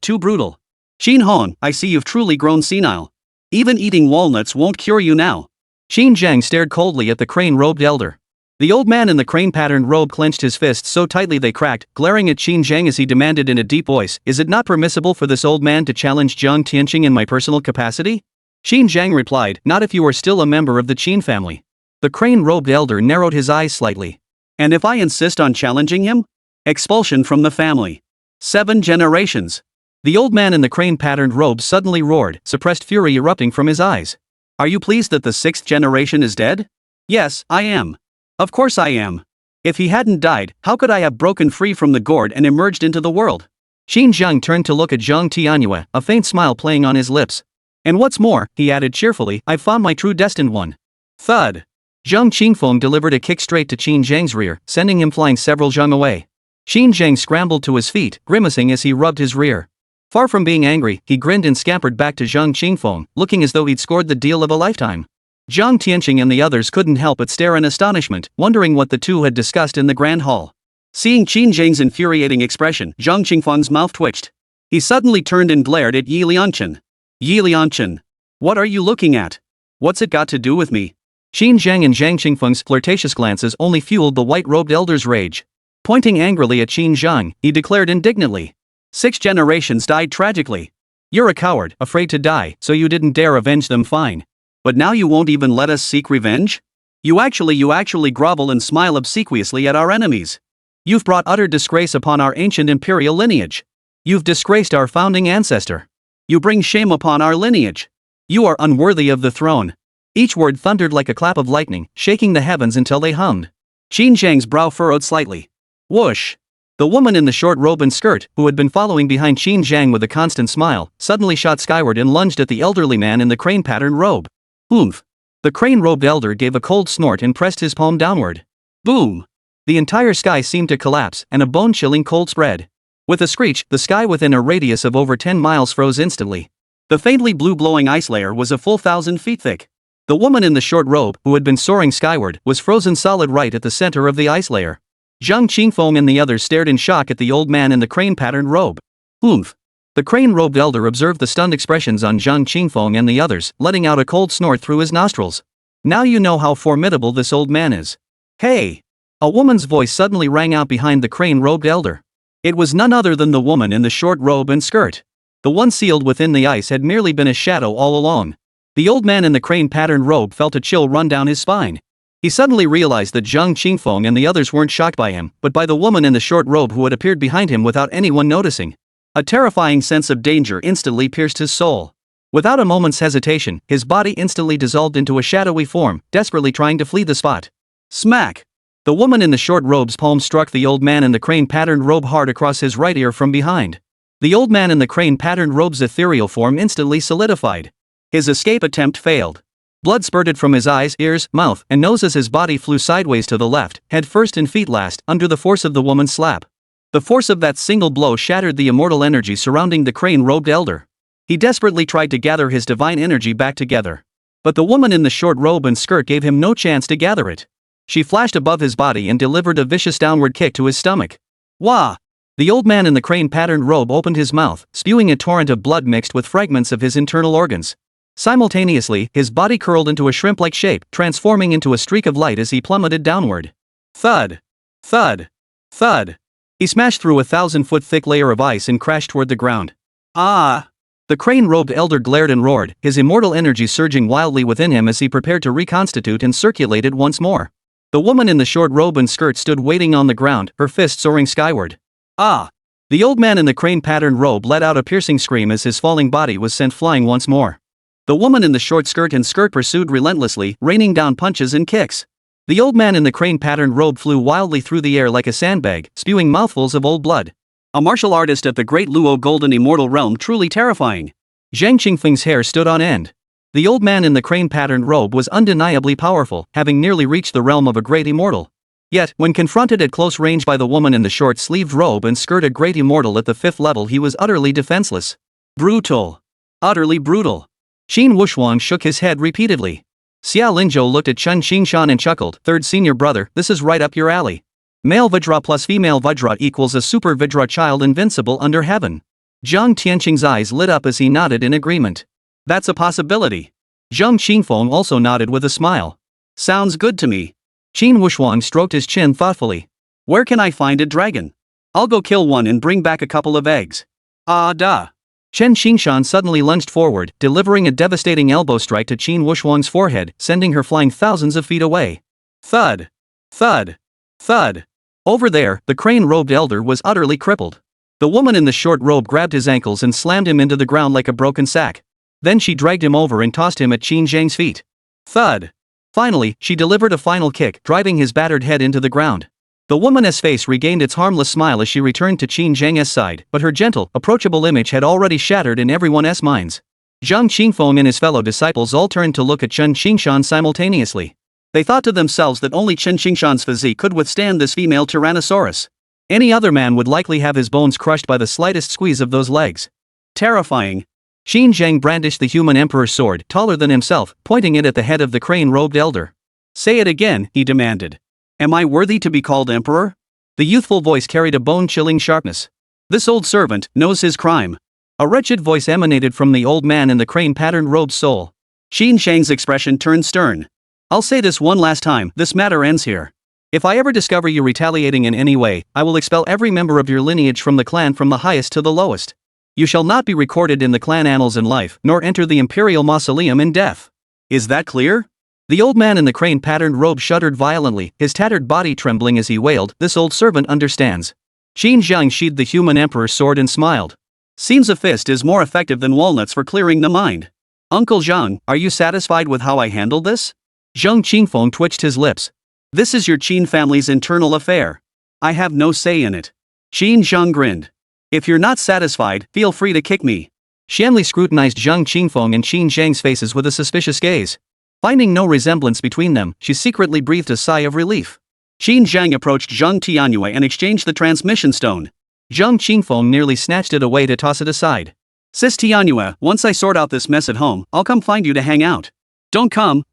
too brutal. Qin Hong, I see you've truly grown senile. Even eating walnuts won't cure you now. Qin Zhang stared coldly at the crane-robed elder. The old man in the crane-patterned robe clenched his fists so tightly they cracked, glaring at Qin Zhang as he demanded in a deep voice, is it not permissible for this old man to challenge Zhang Tianyue in my personal capacity? Qin Zhang replied, not if you are still a member of the Qin family. The crane-robed elder narrowed his eyes slightly. And if I insist on challenging him? Expulsion from the family. 7 generations. The old man in the crane-patterned robe suddenly roared, suppressed fury erupting from his eyes. Are you pleased that the 6th generation is dead? Yes, I am. Of course I am. If he hadn't died, how could I have broken free from the gourd and emerged into the world? Qin Zhang turned to look at Zhang Tianyue, a faint smile playing on his lips. And what's more, he added cheerfully, I've found my true destined one. Thud. Zhang Qingfeng delivered a kick straight to Qin Zhang's rear, sending him flying several zhang away. Qin Zhang scrambled to his feet, grimacing as he rubbed his rear. Far from being angry, he grinned and scampered back to Zhang Qingfeng, looking as though he'd scored the deal of a lifetime. Zhang Tianyue and the others couldn't help but stare in astonishment, wondering what the two had discussed in the grand hall. Seeing Qin Zhang's infuriating expression, Zhang Qingfeng's mouth twitched. He suddenly turned and glared at Yi Liangchen. Yi Liangchen. What are you looking at? What's it got to do with me? Qin Zhang and Zhang Qingfeng's flirtatious glances only fueled the white-robed elder's rage. Pointing angrily at Qin Zhang, he declared indignantly. 6 generations died tragically. You're a coward, afraid to die, so you didn't dare avenge them. Fine. But now you won't even let us seek revenge? You actually grovel and smile obsequiously at our enemies. You've brought utter disgrace upon our ancient imperial lineage. You've disgraced our founding ancestor. You bring shame upon our lineage. You are unworthy of the throne. Each word thundered like a clap of lightning, shaking the heavens until they hummed. Qin Zhang's brow furrowed slightly. Whoosh! The woman in the short robe and skirt, who had been following behind Qin Zhang with a constant smile, suddenly shot skyward and lunged at the elderly man in the crane-patterned robe. Oomph! The crane-robed elder gave a cold snort and pressed his palm downward. Boom! The entire sky seemed to collapse, and a bone-chilling cold spread. With a screech, the sky within a radius of over 10 miles froze instantly. The faintly blue-glowing ice layer was a full 1,000 feet thick. The woman in the short robe, who had been soaring skyward, was frozen solid right at the center of the ice layer. Zhang Qingfeng and the others stared in shock at the old man in the crane-patterned robe. Oomph! The crane-robed elder observed the stunned expressions on Zhang Qingfeng and the others, letting out a cold snort through his nostrils. Now you know how formidable this old man is. Hey! A woman's voice suddenly rang out behind the crane-robed elder. It was none other than the woman in the short robe and skirt. The one sealed within the ice had merely been a shadow all along. The old man in the crane-patterned robe felt a chill run down his spine. He suddenly realized that Zhang Qingfeng and the others weren't shocked by him, but by the woman in the short robe who had appeared behind him without anyone noticing. A terrifying sense of danger instantly pierced his soul. Without a moment's hesitation, his body instantly dissolved into a shadowy form, desperately trying to flee the spot. Smack! The woman in the short robe's palm struck the old man in the crane-patterned robe hard across his right ear from behind. The old man in the crane-patterned robe's ethereal form instantly solidified. His escape attempt failed. Blood spurted from his eyes, ears, mouth, and nose as his body flew sideways to the left, head first and feet last, under the force of the woman's slap. The force of that single blow shattered the immortal energy surrounding the crane-robed elder. He desperately tried to gather his divine energy back together. But the woman in the short robe and skirt gave him no chance to gather it. She flashed above his body and delivered a vicious downward kick to his stomach. Wah! The old man in the crane-patterned robe opened his mouth, spewing a torrent of blood mixed with fragments of his internal organs. Simultaneously, his body curled into a shrimp-like shape, transforming into a streak of light as he plummeted downward. Thud! Thud! Thud! He smashed through a 1,000-foot thick layer of ice and crashed toward the ground. Ah! The crane-robed elder glared and roared, his immortal energy surging wildly within him as he prepared to reconstitute and circulate it once more. The woman in the short robe and skirt stood waiting on the ground, her fist soaring skyward. Ah! The old man in the crane-patterned robe let out a piercing scream as his falling body was sent flying once more. The woman in the short skirt and skirt pursued relentlessly, raining down punches and kicks. The old man in the crane-patterned robe flew wildly through the air like a sandbag, spewing mouthfuls of old blood. A martial artist at the Great Luo Golden Immortal Realm, truly terrifying. Zhang Qingfeng's hair stood on end. The old man in the crane-patterned robe was undeniably powerful, having nearly reached the realm of a great immortal. Yet, when confronted at close range by the woman in the short-sleeved robe and skirt, a great immortal at the 5th level, he was utterly defenseless. Brutal. Utterly brutal. Qin Wuxuan shook his head repeatedly. Xia Linzhou looked at Chen Xingshan and chuckled. Third senior brother, this is right up your alley. Male Vajra plus female Vajra equals a super Vajra child invincible under heaven. Zhang Tianyue's eyes lit up as he nodded in agreement. That's a possibility. Zhang Qingfeng also nodded with a smile. Sounds good to me. Qin Wuxuan stroked his chin thoughtfully. Where can I find a dragon? I'll go kill one and bring back a couple of eggs. Ah duh. Chen Xingshan suddenly lunged forward, delivering a devastating elbow strike to Qin Wuxuan's forehead, sending her flying thousands of feet away. Thud! Thud! Thud! Over there, the crane-robed elder was utterly crippled. The woman in the short robe grabbed his ankles and slammed him into the ground like a broken sack. Then she dragged him over and tossed him at Qin Zhang's feet. Thud! Finally, she delivered a final kick, driving his battered head into the ground. The woman's face regained its harmless smile as she returned to Qin Zhang's side, but her gentle, approachable image had already shattered in everyone's minds. Zhang Qingfeng and his fellow disciples all turned to look at Chen Xingshan simultaneously. They thought to themselves that only Chen Xingshan's physique could withstand this female Tyrannosaurus. Any other man would likely have his bones crushed by the slightest squeeze of those legs. Terrifying. Qin Zhang brandished the human emperor's sword, taller than himself, pointing it at the head of the crane-robed elder. Say it again, he demanded. Am I worthy to be called emperor? The youthful voice carried a bone-chilling sharpness. This old servant knows his crime. A wretched voice emanated from the old man in the crane-patterned robe's soul. Qin Zhang's expression turned stern. I'll say this one last time, this matter ends here. If I ever discover you retaliating in any way, I will expel every member of your lineage from the clan from the highest to the lowest. You shall not be recorded in the clan annals in life, nor enter the imperial mausoleum in death. Is that clear? The old man in the crane-patterned robe shuddered violently, his tattered body trembling as he wailed, "This old servant understands." Qingyun sheathed the human emperor's sword and smiled. "Seems a fist is more effective than walnuts for clearing the mind. Uncle Zhang, are you satisfied with how I handled this?" Zhang Qingfeng twitched his lips. "This is your Qin family's internal affair. I have no say in it." Qin Zhang grinned. "If you're not satisfied, feel free to kick me." Xuanli scrutinized Zhang Qingfeng and Qin Zhang's faces with a suspicious gaze. Finding no resemblance between them, she secretly breathed a sigh of relief. Qin Zhang approached Zhang Tianyue and exchanged the transmission stone. Zhang Qingfeng nearly snatched it away to toss it aside. "Sis Tianyue, once I sort out this mess at home, I'll come find you to hang out." Don't come.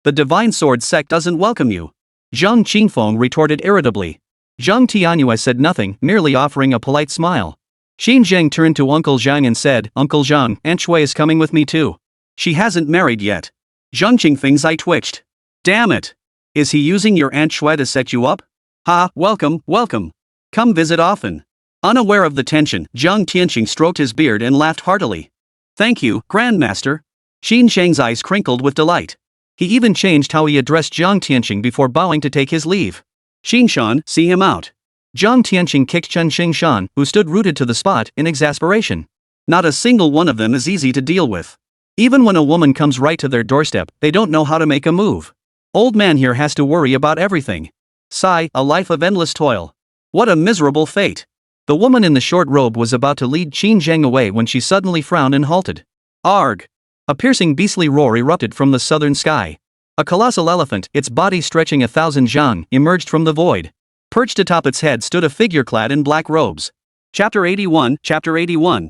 The Divine Sword sect doesn't welcome you." Zhang Qingfeng retorted irritably. Zhang Tianyue said nothing, merely offering a polite smile. Qin Zhang turned to Uncle Zhang and said, "Uncle Zhang, Aunt Shui is coming with me too." "She hasn't married yet." Zhang Qingfeng's eye twitched. "Damn it. Is he using your Aunt Shui to set you up?" "Ha, welcome. Come visit often." Unaware of the tension, Zhang Tianyue stroked his beard and laughed heartily. "Thank you, Grandmaster." Qin Zhang's eyes crinkled with delight. He even changed how he addressed Zhang Tianyue before bowing to take his leave. "Xingshan, see him out." Zhang Tianyue kicked Chen Xingshan, who stood rooted to the spot, in exasperation. Not a single one of them is easy to deal with. Even when a woman comes right to their doorstep, they don't know how to make a move. Old man here has to worry about everything. Sigh, a life of endless toil. What a miserable fate. The woman in the short robe was about to lead Qin Zhang away when she suddenly frowned and halted. Arg! A piercing beastly roar erupted from the southern sky. A colossal elephant, its body stretching 1,000 zhang, emerged from the void. Perched atop its head stood a figure clad in black robes. Chapter 81,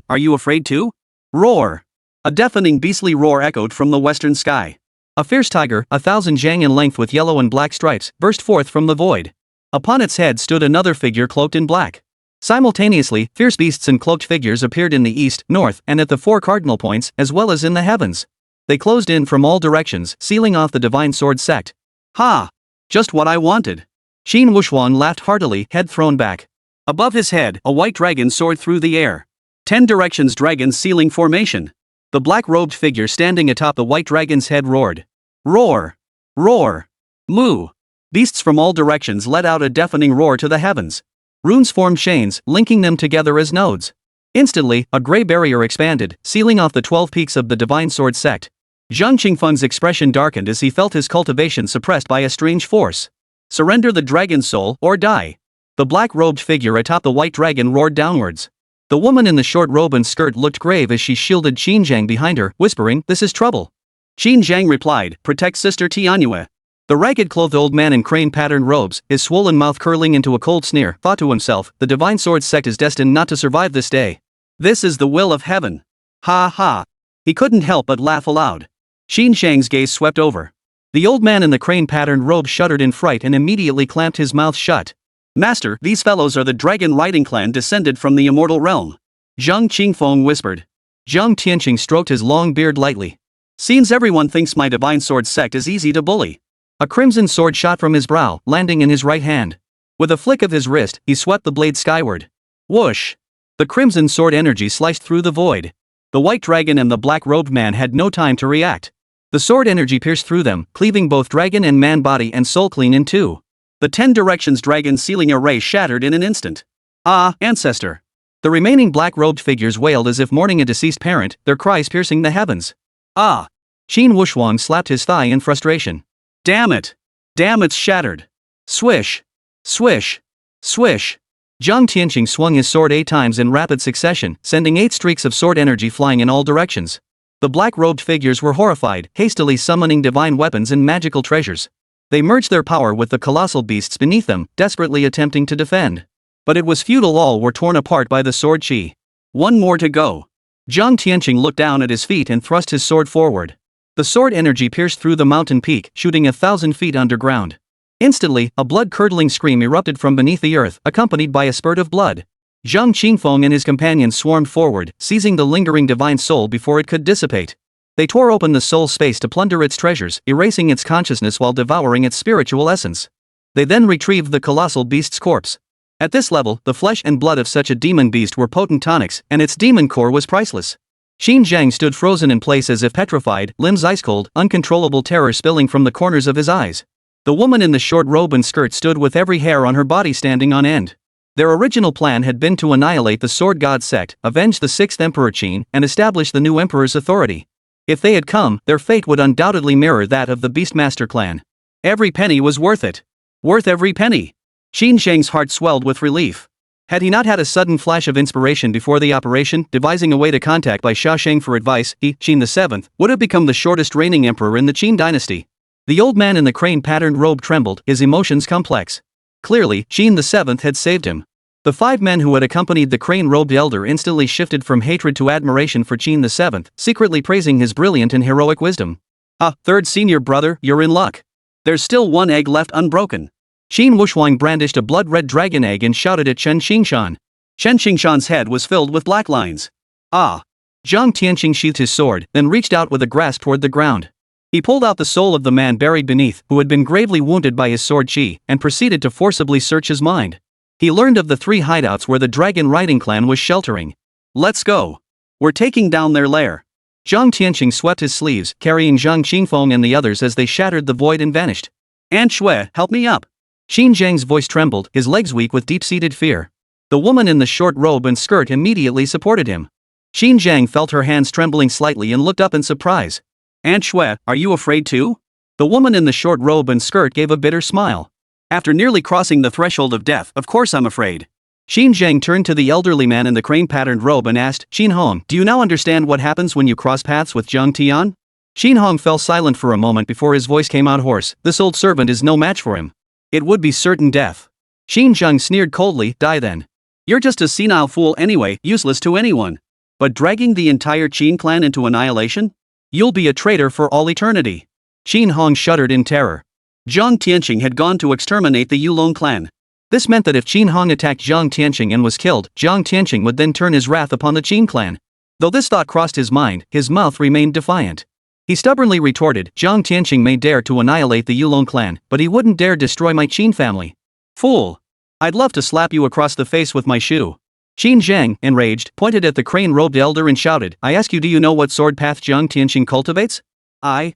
Are you afraid too? Roar! A deafening beastly roar echoed from the western sky. A fierce tiger, 1,000 zhang in length with yellow and black stripes, burst forth from the void. Upon its head stood another figure cloaked in black. Simultaneously, fierce beasts and cloaked figures appeared in the east, north, and at the 4 cardinal points, as well as in the heavens. They closed in from all directions, sealing off the Divine Sword sect. Ha! Just what I wanted. Qin Wuxuan laughed heartily, head thrown back. Above his head, a white dragon soared through the air. 10 directions dragon sealing formation. The black-robed figure standing atop the white dragon's head roared. Roar! Roar! Moo! Beasts from all directions let out a deafening roar to the heavens. Runes formed chains, linking them together as nodes. Instantly, a gray barrier expanded, sealing off the 12 peaks of the Divine Sword sect. Zhang Qingfeng's expression darkened as he felt his cultivation suppressed by a strange force. Surrender the dragon's soul, or die. The black-robed figure atop the white dragon roared downwards. The woman in the short robe and skirt looked grave as she shielded Qin Zhang behind her, whispering, "This is trouble." Qin Zhang replied, "Protect Sister Tianyue." The ragged-clothed old man in crane-patterned robes, his swollen mouth curling into a cold sneer, thought to himself, "The Divine Sword sect is destined not to survive this day. This is the will of heaven." Ha ha. He couldn't help but laugh aloud. Qin Zhang's gaze swept over. The old man in the crane-patterned robe shuddered in fright and immediately clamped his mouth shut. "Master, these fellows are the dragon riding clan descended from the immortal realm," Zhang Qingfeng whispered. Zhang Tianyue stroked his long beard lightly. "Seems everyone thinks my Divine Sword sect is easy to bully." A crimson sword shot from his brow, landing in his right hand. With a flick of his wrist, he swept the blade skyward. Whoosh! The crimson sword energy sliced through the void. The white dragon and the black-robed man had no time to react. The sword energy pierced through them, cleaving both dragon and man body and soul clean in two. The 10 directions dragon sealing array shattered in an instant. Ah, ancestor! The remaining black-robed figures wailed as if mourning a deceased parent, their cries piercing the heavens. Ah! Qin Wuxuan slapped his thigh in frustration. Damn it! Damn, it's shattered! Swish! Swish! Swish! Zhang Tianyue swung his sword 8 times in rapid succession, sending 8 streaks of sword energy flying in all directions. The black-robed figures were horrified, hastily summoning divine weapons and magical treasures. They merged their power with the colossal beasts beneath them, desperately attempting to defend. But it was futile, all were torn apart by the sword chi. One more to go. Zhang Tianyue looked down at his feet and thrust his sword forward. The sword energy pierced through the mountain peak, shooting 1,000 feet underground. Instantly, a blood-curdling scream erupted from beneath the earth, accompanied by a spurt of blood. Zhang Qingfeng and his companions swarmed forward, seizing the lingering divine soul before it could dissipate. They tore open the soul's space to plunder its treasures, erasing its consciousness while devouring its spiritual essence. They then retrieved the colossal beast's corpse. At this level, the flesh and blood of such a demon beast were potent tonics, and its demon core was priceless. Xinjiang stood frozen in place as if petrified, limbs ice-cold, uncontrollable terror spilling from the corners of his eyes. The woman in the short robe and skirt stood with every hair on her body standing on end. Their original plan had been to annihilate the Sword God sect, avenge the 6th Emperor Qin, and establish the new emperor's authority. If they had come, their fate would undoubtedly mirror that of the Beastmaster clan. Every penny was worth it. Worth every penny. Xinjiang's heart swelled with relief. Had he not had a sudden flash of inspiration before the operation, devising a way to contact by Xiaosheng for advice, he, Qin VII, would have become the shortest reigning emperor in the Qin dynasty. The old man in the crane-patterned robe trembled, his emotions complex. Clearly, Qin VII had saved him. The 5 men who had accompanied the crane-robed elder instantly shifted from hatred to admiration for Qin VII, secretly praising his brilliant and heroic wisdom. "Ah, third senior brother, you're in luck. There's still one egg left unbroken." Qin Wushuang brandished a blood-red dragon egg and shouted at Chen Qingshan. Chen Qingshan's head was filled with black lines. "Ah!" Zhang Tianyue sheathed his sword, then reached out with a grasp toward the ground. He pulled out the soul of the man buried beneath, who had been gravely wounded by his sword qi, and proceeded to forcibly search his mind. He learned of the 3 hideouts where the dragon riding clan was sheltering. "Let's go. We're taking down their lair." Zhang Tianyue swept his sleeves, carrying Zhang Qingfeng and the others as they shattered the void and vanished. "Aunt Shui, help me up." Xinjiang's voice trembled, his legs weak with deep-seated fear. The woman in the short robe and skirt immediately supported him. Xinjiang felt her hands trembling slightly and looked up in surprise. "Aunt Shui, are you afraid too?" The woman in the short robe and skirt gave a bitter smile. "After nearly crossing the threshold of death, of course I'm afraid." Xinjiang turned to the elderly man in the crane-patterned robe and asked, "Xinhong, do you now understand what happens when you cross paths with Zhang Tian?" Xinhong fell silent for a moment before his voice came out hoarse. "This old servant is no match for him. It would be certain death." Xinjiang sneered coldly, "Die then. You're just a senile fool anyway, useless to anyone. But dragging the entire Qin clan into annihilation? You'll be a traitor for all eternity." Xinhong shuddered in terror. Zhang Tianyue had gone to exterminate the Yulong clan. This meant that if Xinhong attacked Zhang Tianyue and was killed, Zhang Tianyue would then turn his wrath upon the Qin clan. Though this thought crossed his mind, his mouth remained defiant. He stubbornly retorted, "Zhang Tianyue may dare to annihilate the Yulong clan, but he wouldn't dare destroy my Qin family. Fool! I'd love to slap you across the face with my shoe." Xinjiang, enraged, pointed at the crane-robed elder and shouted, "I ask you, do you know what sword path Zhang Tianyue cultivates?" I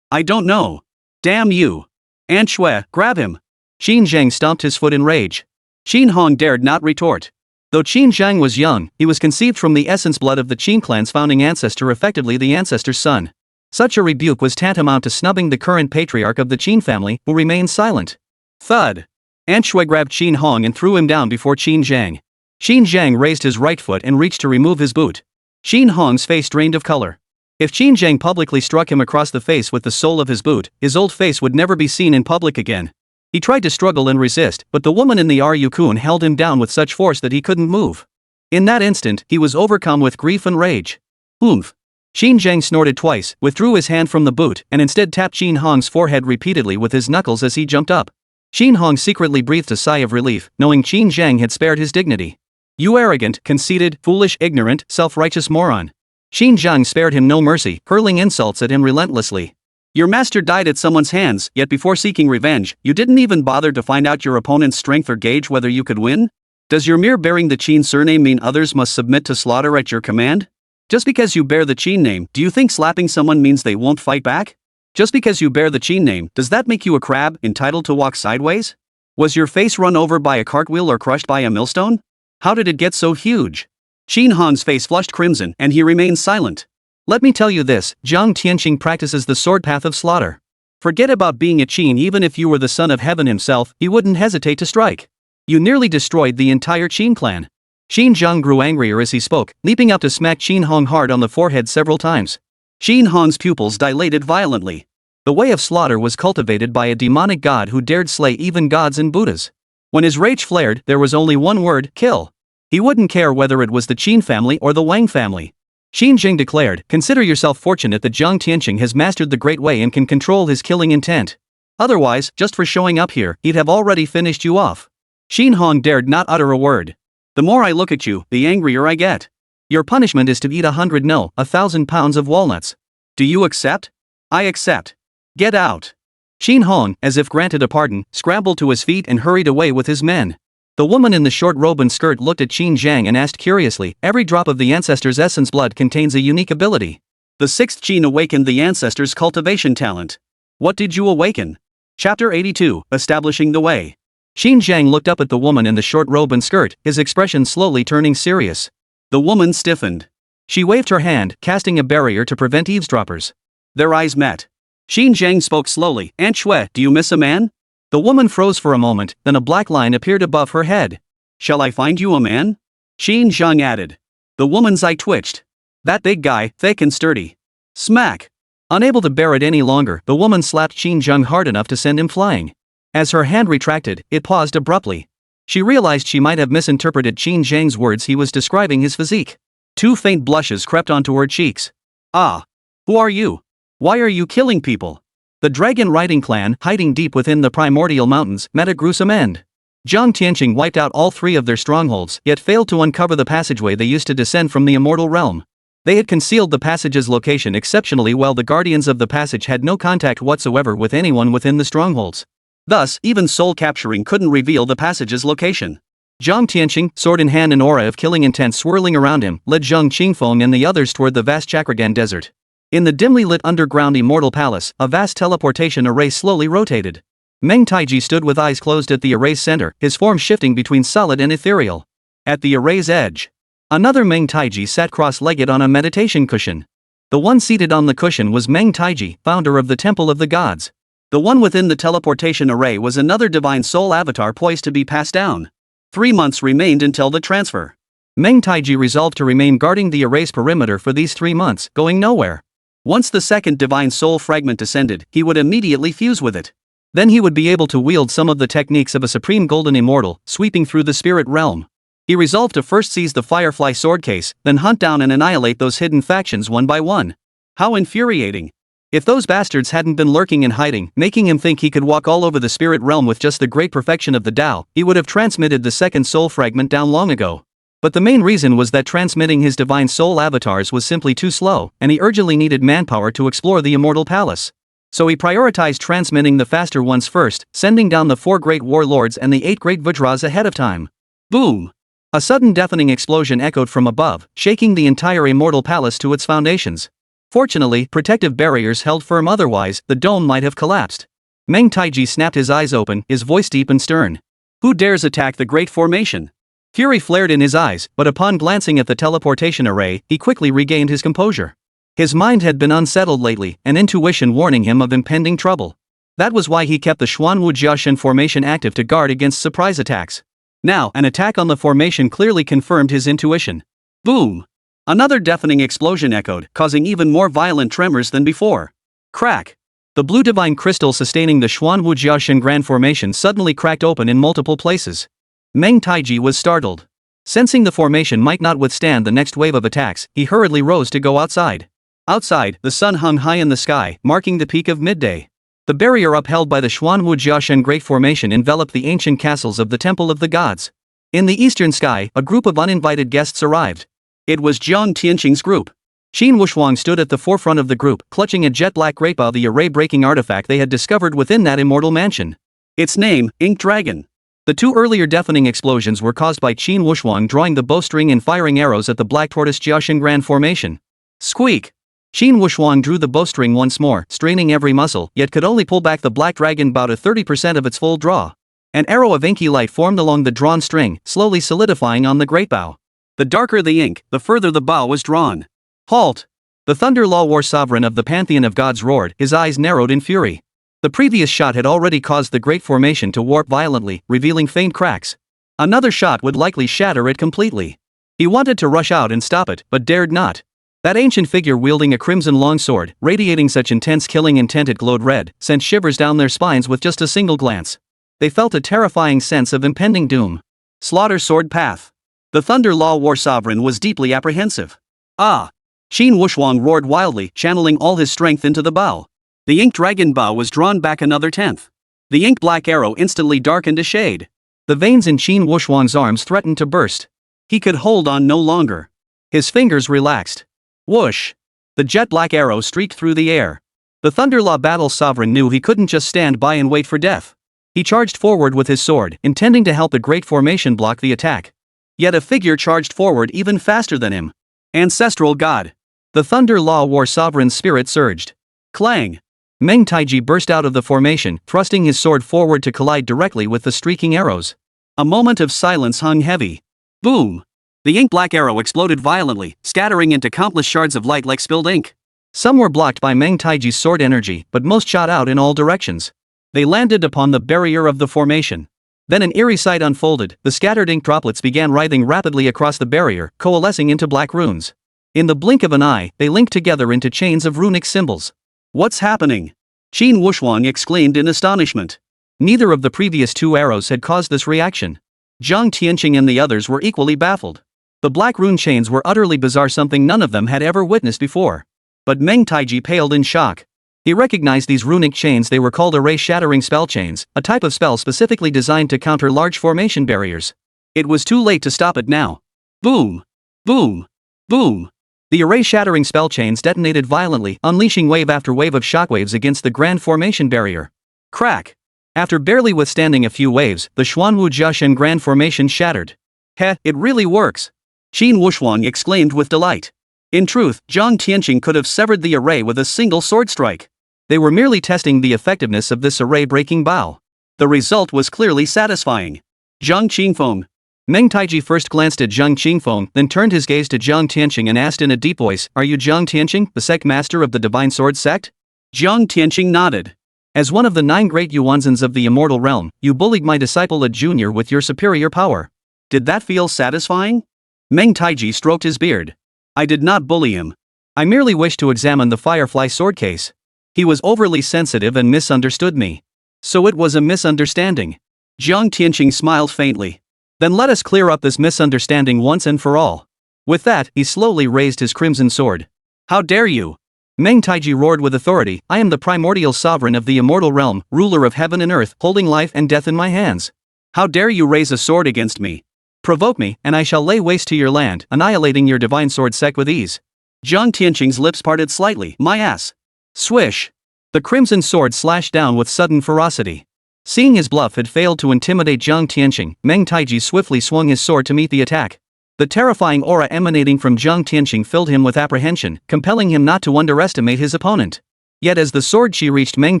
don't know. Damn you. Aunt Shui, grab him." Xinjiang stomped his foot in rage. Xinhong dared not retort. Though Xinjiang was young, he was conceived from the essence blood of the Qin clan's founding ancestor, effectively the ancestor's son. Such a rebuke was tantamount to snubbing the current patriarch of the Qin family, who remained silent. Thud. Aunt Shui grabbed Xinhong and threw him down before Xinjiang. Xinjiang raised his right foot and reached to remove his boot. Xinhong's face drained of color. If Xinjiang publicly struck him across the face with the sole of his boot, his old face would never be seen in public again. He tried to struggle and resist, but the woman in the Ryukun held him down with such force that he couldn't move. In that instant, he was overcome with grief and rage. Oomph. Xinjiang snorted twice, withdrew his hand from the boot, and instead tapped Xinhong's forehead repeatedly with his knuckles as he jumped up. Xinhong secretly breathed a sigh of relief, knowing Xinjiang had spared his dignity. "You arrogant, conceited, foolish, ignorant, self-righteous moron." Xinjiang spared him no mercy, hurling insults at him relentlessly. "Your master died at someone's hands, yet before seeking revenge, you didn't even bother to find out your opponent's strength or gauge whether you could win? Does your mere bearing the Qin surname mean others must submit to slaughter at your command? Just because you bear the Qin name, do you think slapping someone means they won't fight back? Just because you bear the Qin name, does that make you a crab, entitled to walk sideways? Was your face run over by a cartwheel or crushed by a millstone? How did it get so huge?" Xinhong's face flushed crimson, and he remained silent. "Let me tell you this, Zhang Tianyue practices the sword path of slaughter. Forget about being a Qin. Even if you were the son of heaven himself, he wouldn't hesitate to strike. You nearly destroyed the entire Qin clan." Xinjiang grew angrier as he spoke, leaping up to smack Xinhong hard on the forehead several times. Xinhong's pupils dilated violently. The way of slaughter was cultivated by a demonic god who dared slay even gods and Buddhas. When his rage flared, there was only one word: kill. He wouldn't care whether it was the Qin family or the Wang family. Xinjiang declared, "Consider yourself fortunate that Zhang Tianyue has mastered the Great Way and can control his killing intent. Otherwise, just for showing up here, he'd have already finished you off." Xinhong dared not utter a word. "The more I look at you, the angrier I get. Your punishment is to eat 1,000 pounds of walnuts." Do you accept? I accept. Get out. Qin Hong, as if granted a pardon, scrambled to his feet and hurried away with his men. The woman in the short robe and skirt looked at Qin Zhang and asked curiously, every drop of the ancestor's essence blood contains a unique ability. The sixth Qin awakened the ancestor's cultivation talent. What did you awaken? Chapter 82, Establishing the Way. Qin Zhang looked up at the woman in the short robe and skirt, his expression slowly turning serious. The woman stiffened. She waved her hand, casting a barrier to prevent eavesdroppers. Their eyes met. Qin Zhang spoke slowly, Aunt Shui, do you miss a man? The woman froze for a moment, then a black line appeared above her head. Shall I find you a man? Qin Zhang added. The woman's eye twitched. That big guy, thick and sturdy. Smack. Unable to bear it any longer, the woman slapped Qin Zhang hard enough to send him flying. As her hand retracted, it paused abruptly. She realized she might have misinterpreted Qin Zhang's words. He was describing his physique. Two faint blushes crept onto her cheeks. Ah. Who are you? Why are you killing people? The dragon riding clan, hiding deep within the primordial mountains, met a gruesome end. Zhang Tianyue wiped out all three of their strongholds, yet failed to uncover the passageway they used to descend from the immortal realm. They had concealed the passage's location exceptionally well. The guardians of the passage had no contact whatsoever with anyone within the strongholds. Thus, even soul capturing couldn't reveal the passage's location. Zhang Tianyue, sword in hand, an aura of killing intent swirling around him, led Zhang Qingfeng and the others toward the vast Chakragan desert. In the dimly lit underground immortal palace, a vast teleportation array slowly rotated. Meng Taiji stood with eyes closed at the array's center, his form shifting between solid and ethereal. At the array's edge, another Meng Taiji sat cross-legged on a meditation cushion. The one seated on the cushion was Meng Taiji, founder of the Temple of the Gods. The one within the teleportation array was another divine soul avatar poised to be passed down. 3 months remained until the transfer. Meng Taiji resolved to remain guarding the array's perimeter for these 3 months, going nowhere. Once the second divine soul fragment descended, he would immediately fuse with it. Then he would be able to wield some of the techniques of a supreme golden immortal, sweeping through the spirit realm. He resolved to first seize the Firefly sword case, then hunt down and annihilate those hidden factions one by one. How infuriating. If those bastards hadn't been lurking and hiding, making him think he could walk all over the spirit realm with just the great perfection of the Tao, he would have transmitted the second soul fragment down long ago. But the main reason was that transmitting his divine soul avatars was simply too slow, and he urgently needed manpower to explore the immortal palace. So he prioritized transmitting the faster ones first, sending down the 4 great warlords and the 8 great Vajras ahead of time. Boom! A sudden deafening explosion echoed from above, shaking the entire immortal palace to its foundations. Fortunately, protective barriers held firm, otherwise, the dome might have collapsed. Meng Taiji snapped his eyes open, his voice deep and stern. Who dares attack the Great Formation? Fury flared in his eyes, but upon glancing at the teleportation array, he quickly regained his composure. His mind had been unsettled lately, an intuition warning him of impending trouble. That was why he kept the Xuanwu Jiaoshan formation active to guard against surprise attacks. Now, an attack on the formation clearly confirmed his intuition. Boom! Another deafening explosion echoed, causing even more violent tremors than before. Crack! The blue divine crystal sustaining the Xuanwu Jiaoshan Grand Formation suddenly cracked open in multiple places. Meng Taiji was startled. Sensing the formation might not withstand the next wave of attacks, he hurriedly rose to go outside. Outside, the sun hung high in the sky, marking the peak of midday. The barrier upheld by the Xuanwu Jiaoshan Great Formation enveloped the ancient castles of the Temple of the Gods. In the eastern sky, a group of uninvited guests arrived. It was Zhang Tianyue's group. Qin Wuxuang stood at the forefront of the group, clutching a jet-black greatbow, the array-breaking artifact they had discovered within that immortal mansion. Its name, Ink Dragon. The 2 earlier deafening explosions were caused by Qin Wuxuang drawing the bowstring and firing arrows at the Black Tortoise Jiaoshan Grand Formation. Squeak! Qin Wuxuang drew the bowstring once more, straining every muscle, yet could only pull back the black dragon bow to 30% of its full draw. An arrow of inky light formed along the drawn string, slowly solidifying on the great bow. The darker the ink, the further the bow was drawn. Halt! The Thunder Law War Sovereign of the Pantheon of Gods roared, his eyes narrowed in fury. The previous shot had already caused the Great Formation to warp violently, revealing faint cracks. Another shot would likely shatter it completely. He wanted to rush out and stop it, but dared not. That ancient figure wielding a crimson longsword, radiating such intense killing intent it glowed red, sent shivers down their spines with just a single glance. They felt a terrifying sense of impending doom. Slaughter Sword Path. The Thunder Law War Sovereign was deeply apprehensive. Ah! Qin Wuxuang roared wildly, channeling all his strength into the bow. The ink dragon bow was drawn back another tenth. The ink black arrow instantly darkened to shade. The veins in Qin Wuxuang's arms threatened to burst. He could hold on no longer. His fingers relaxed. Whoosh! The jet black arrow streaked through the air. The Thunderlaw battle sovereign knew he couldn't just stand by and wait for death. He charged forward with his sword, intending to help the great formation block the attack. Yet a figure charged forward even faster than him. Ancestral God. The Thunderlaw war sovereign's spirit surged. Clang! Meng Taiji burst out of the formation, thrusting his sword forward to collide directly with the streaking arrows. A moment of silence hung heavy. Boom! The ink-black arrow exploded violently, scattering into countless shards of light like spilled ink. Some were blocked by Meng Taiji's sword energy, but most shot out in all directions. They landed upon the barrier of the formation. Then an eerie sight unfolded. The scattered ink droplets began writhing rapidly across the barrier, coalescing into black runes. In the blink of an eye, they linked together into chains of runic symbols. What's happening? Qin Wuxuang exclaimed in astonishment. Neither of the previous two arrows had caused this reaction. Zhang Tianyue and the others were equally baffled. The black rune chains were utterly bizarre, something none of them had ever witnessed before. But Meng Taiji paled in shock. He recognized these runic chains. They were called array-shattering spell chains, a type of spell specifically designed to counter large formation barriers. It was too late to stop it now. Boom! Boom! Boom! The array-shattering spell chains detonated violently, unleashing wave after wave of shockwaves against the grand formation barrier. Crack! After barely withstanding a few waves, the Xuanwu Jushen grand formation shattered. Heh, it really works! Qin Wuxuang exclaimed with delight. In truth, Zhang Tianyue could have severed the array with a single sword strike. They were merely testing the effectiveness of this array-breaking bow. The result was clearly satisfying. Zhang Qingfeng. Meng Taiji first glanced at Zhang Qingfeng, then turned his gaze to Zhang Tianyue and asked in a deep voice, "Are you Zhang Tianyue, the sect master of the Divine Sword sect?" Zhang Tianyue nodded. "As one of the 9 great Yuanzans of the immortal realm, you bullied my disciple a junior with your superior power. Did that feel satisfying?" Meng Taiji stroked his beard. "I did not bully him. I merely wished to examine the Firefly sword case. He was overly sensitive and misunderstood me. So it was a misunderstanding." Zhang Tianyue smiled faintly. "Then let us clear up this misunderstanding once and for all." With that, he slowly raised his crimson sword. "How dare you!" Meng Taiji roared with authority. "I am the primordial sovereign of the immortal realm, ruler of heaven and earth, holding life and death in my hands. How dare you raise a sword against me? Provoke me, and I shall lay waste to your land, annihilating your divine sword sect with ease." Zhang Tianyue's lips parted slightly. "My ass." Swish! The crimson sword slashed down with sudden ferocity. Seeing his bluff had failed to intimidate Zhang Tianyue, Meng Taiji swiftly swung his sword to meet the attack. The terrifying aura emanating from Zhang Tianyue filled him with apprehension, compelling him not to underestimate his opponent. Yet as the sword chi reached Meng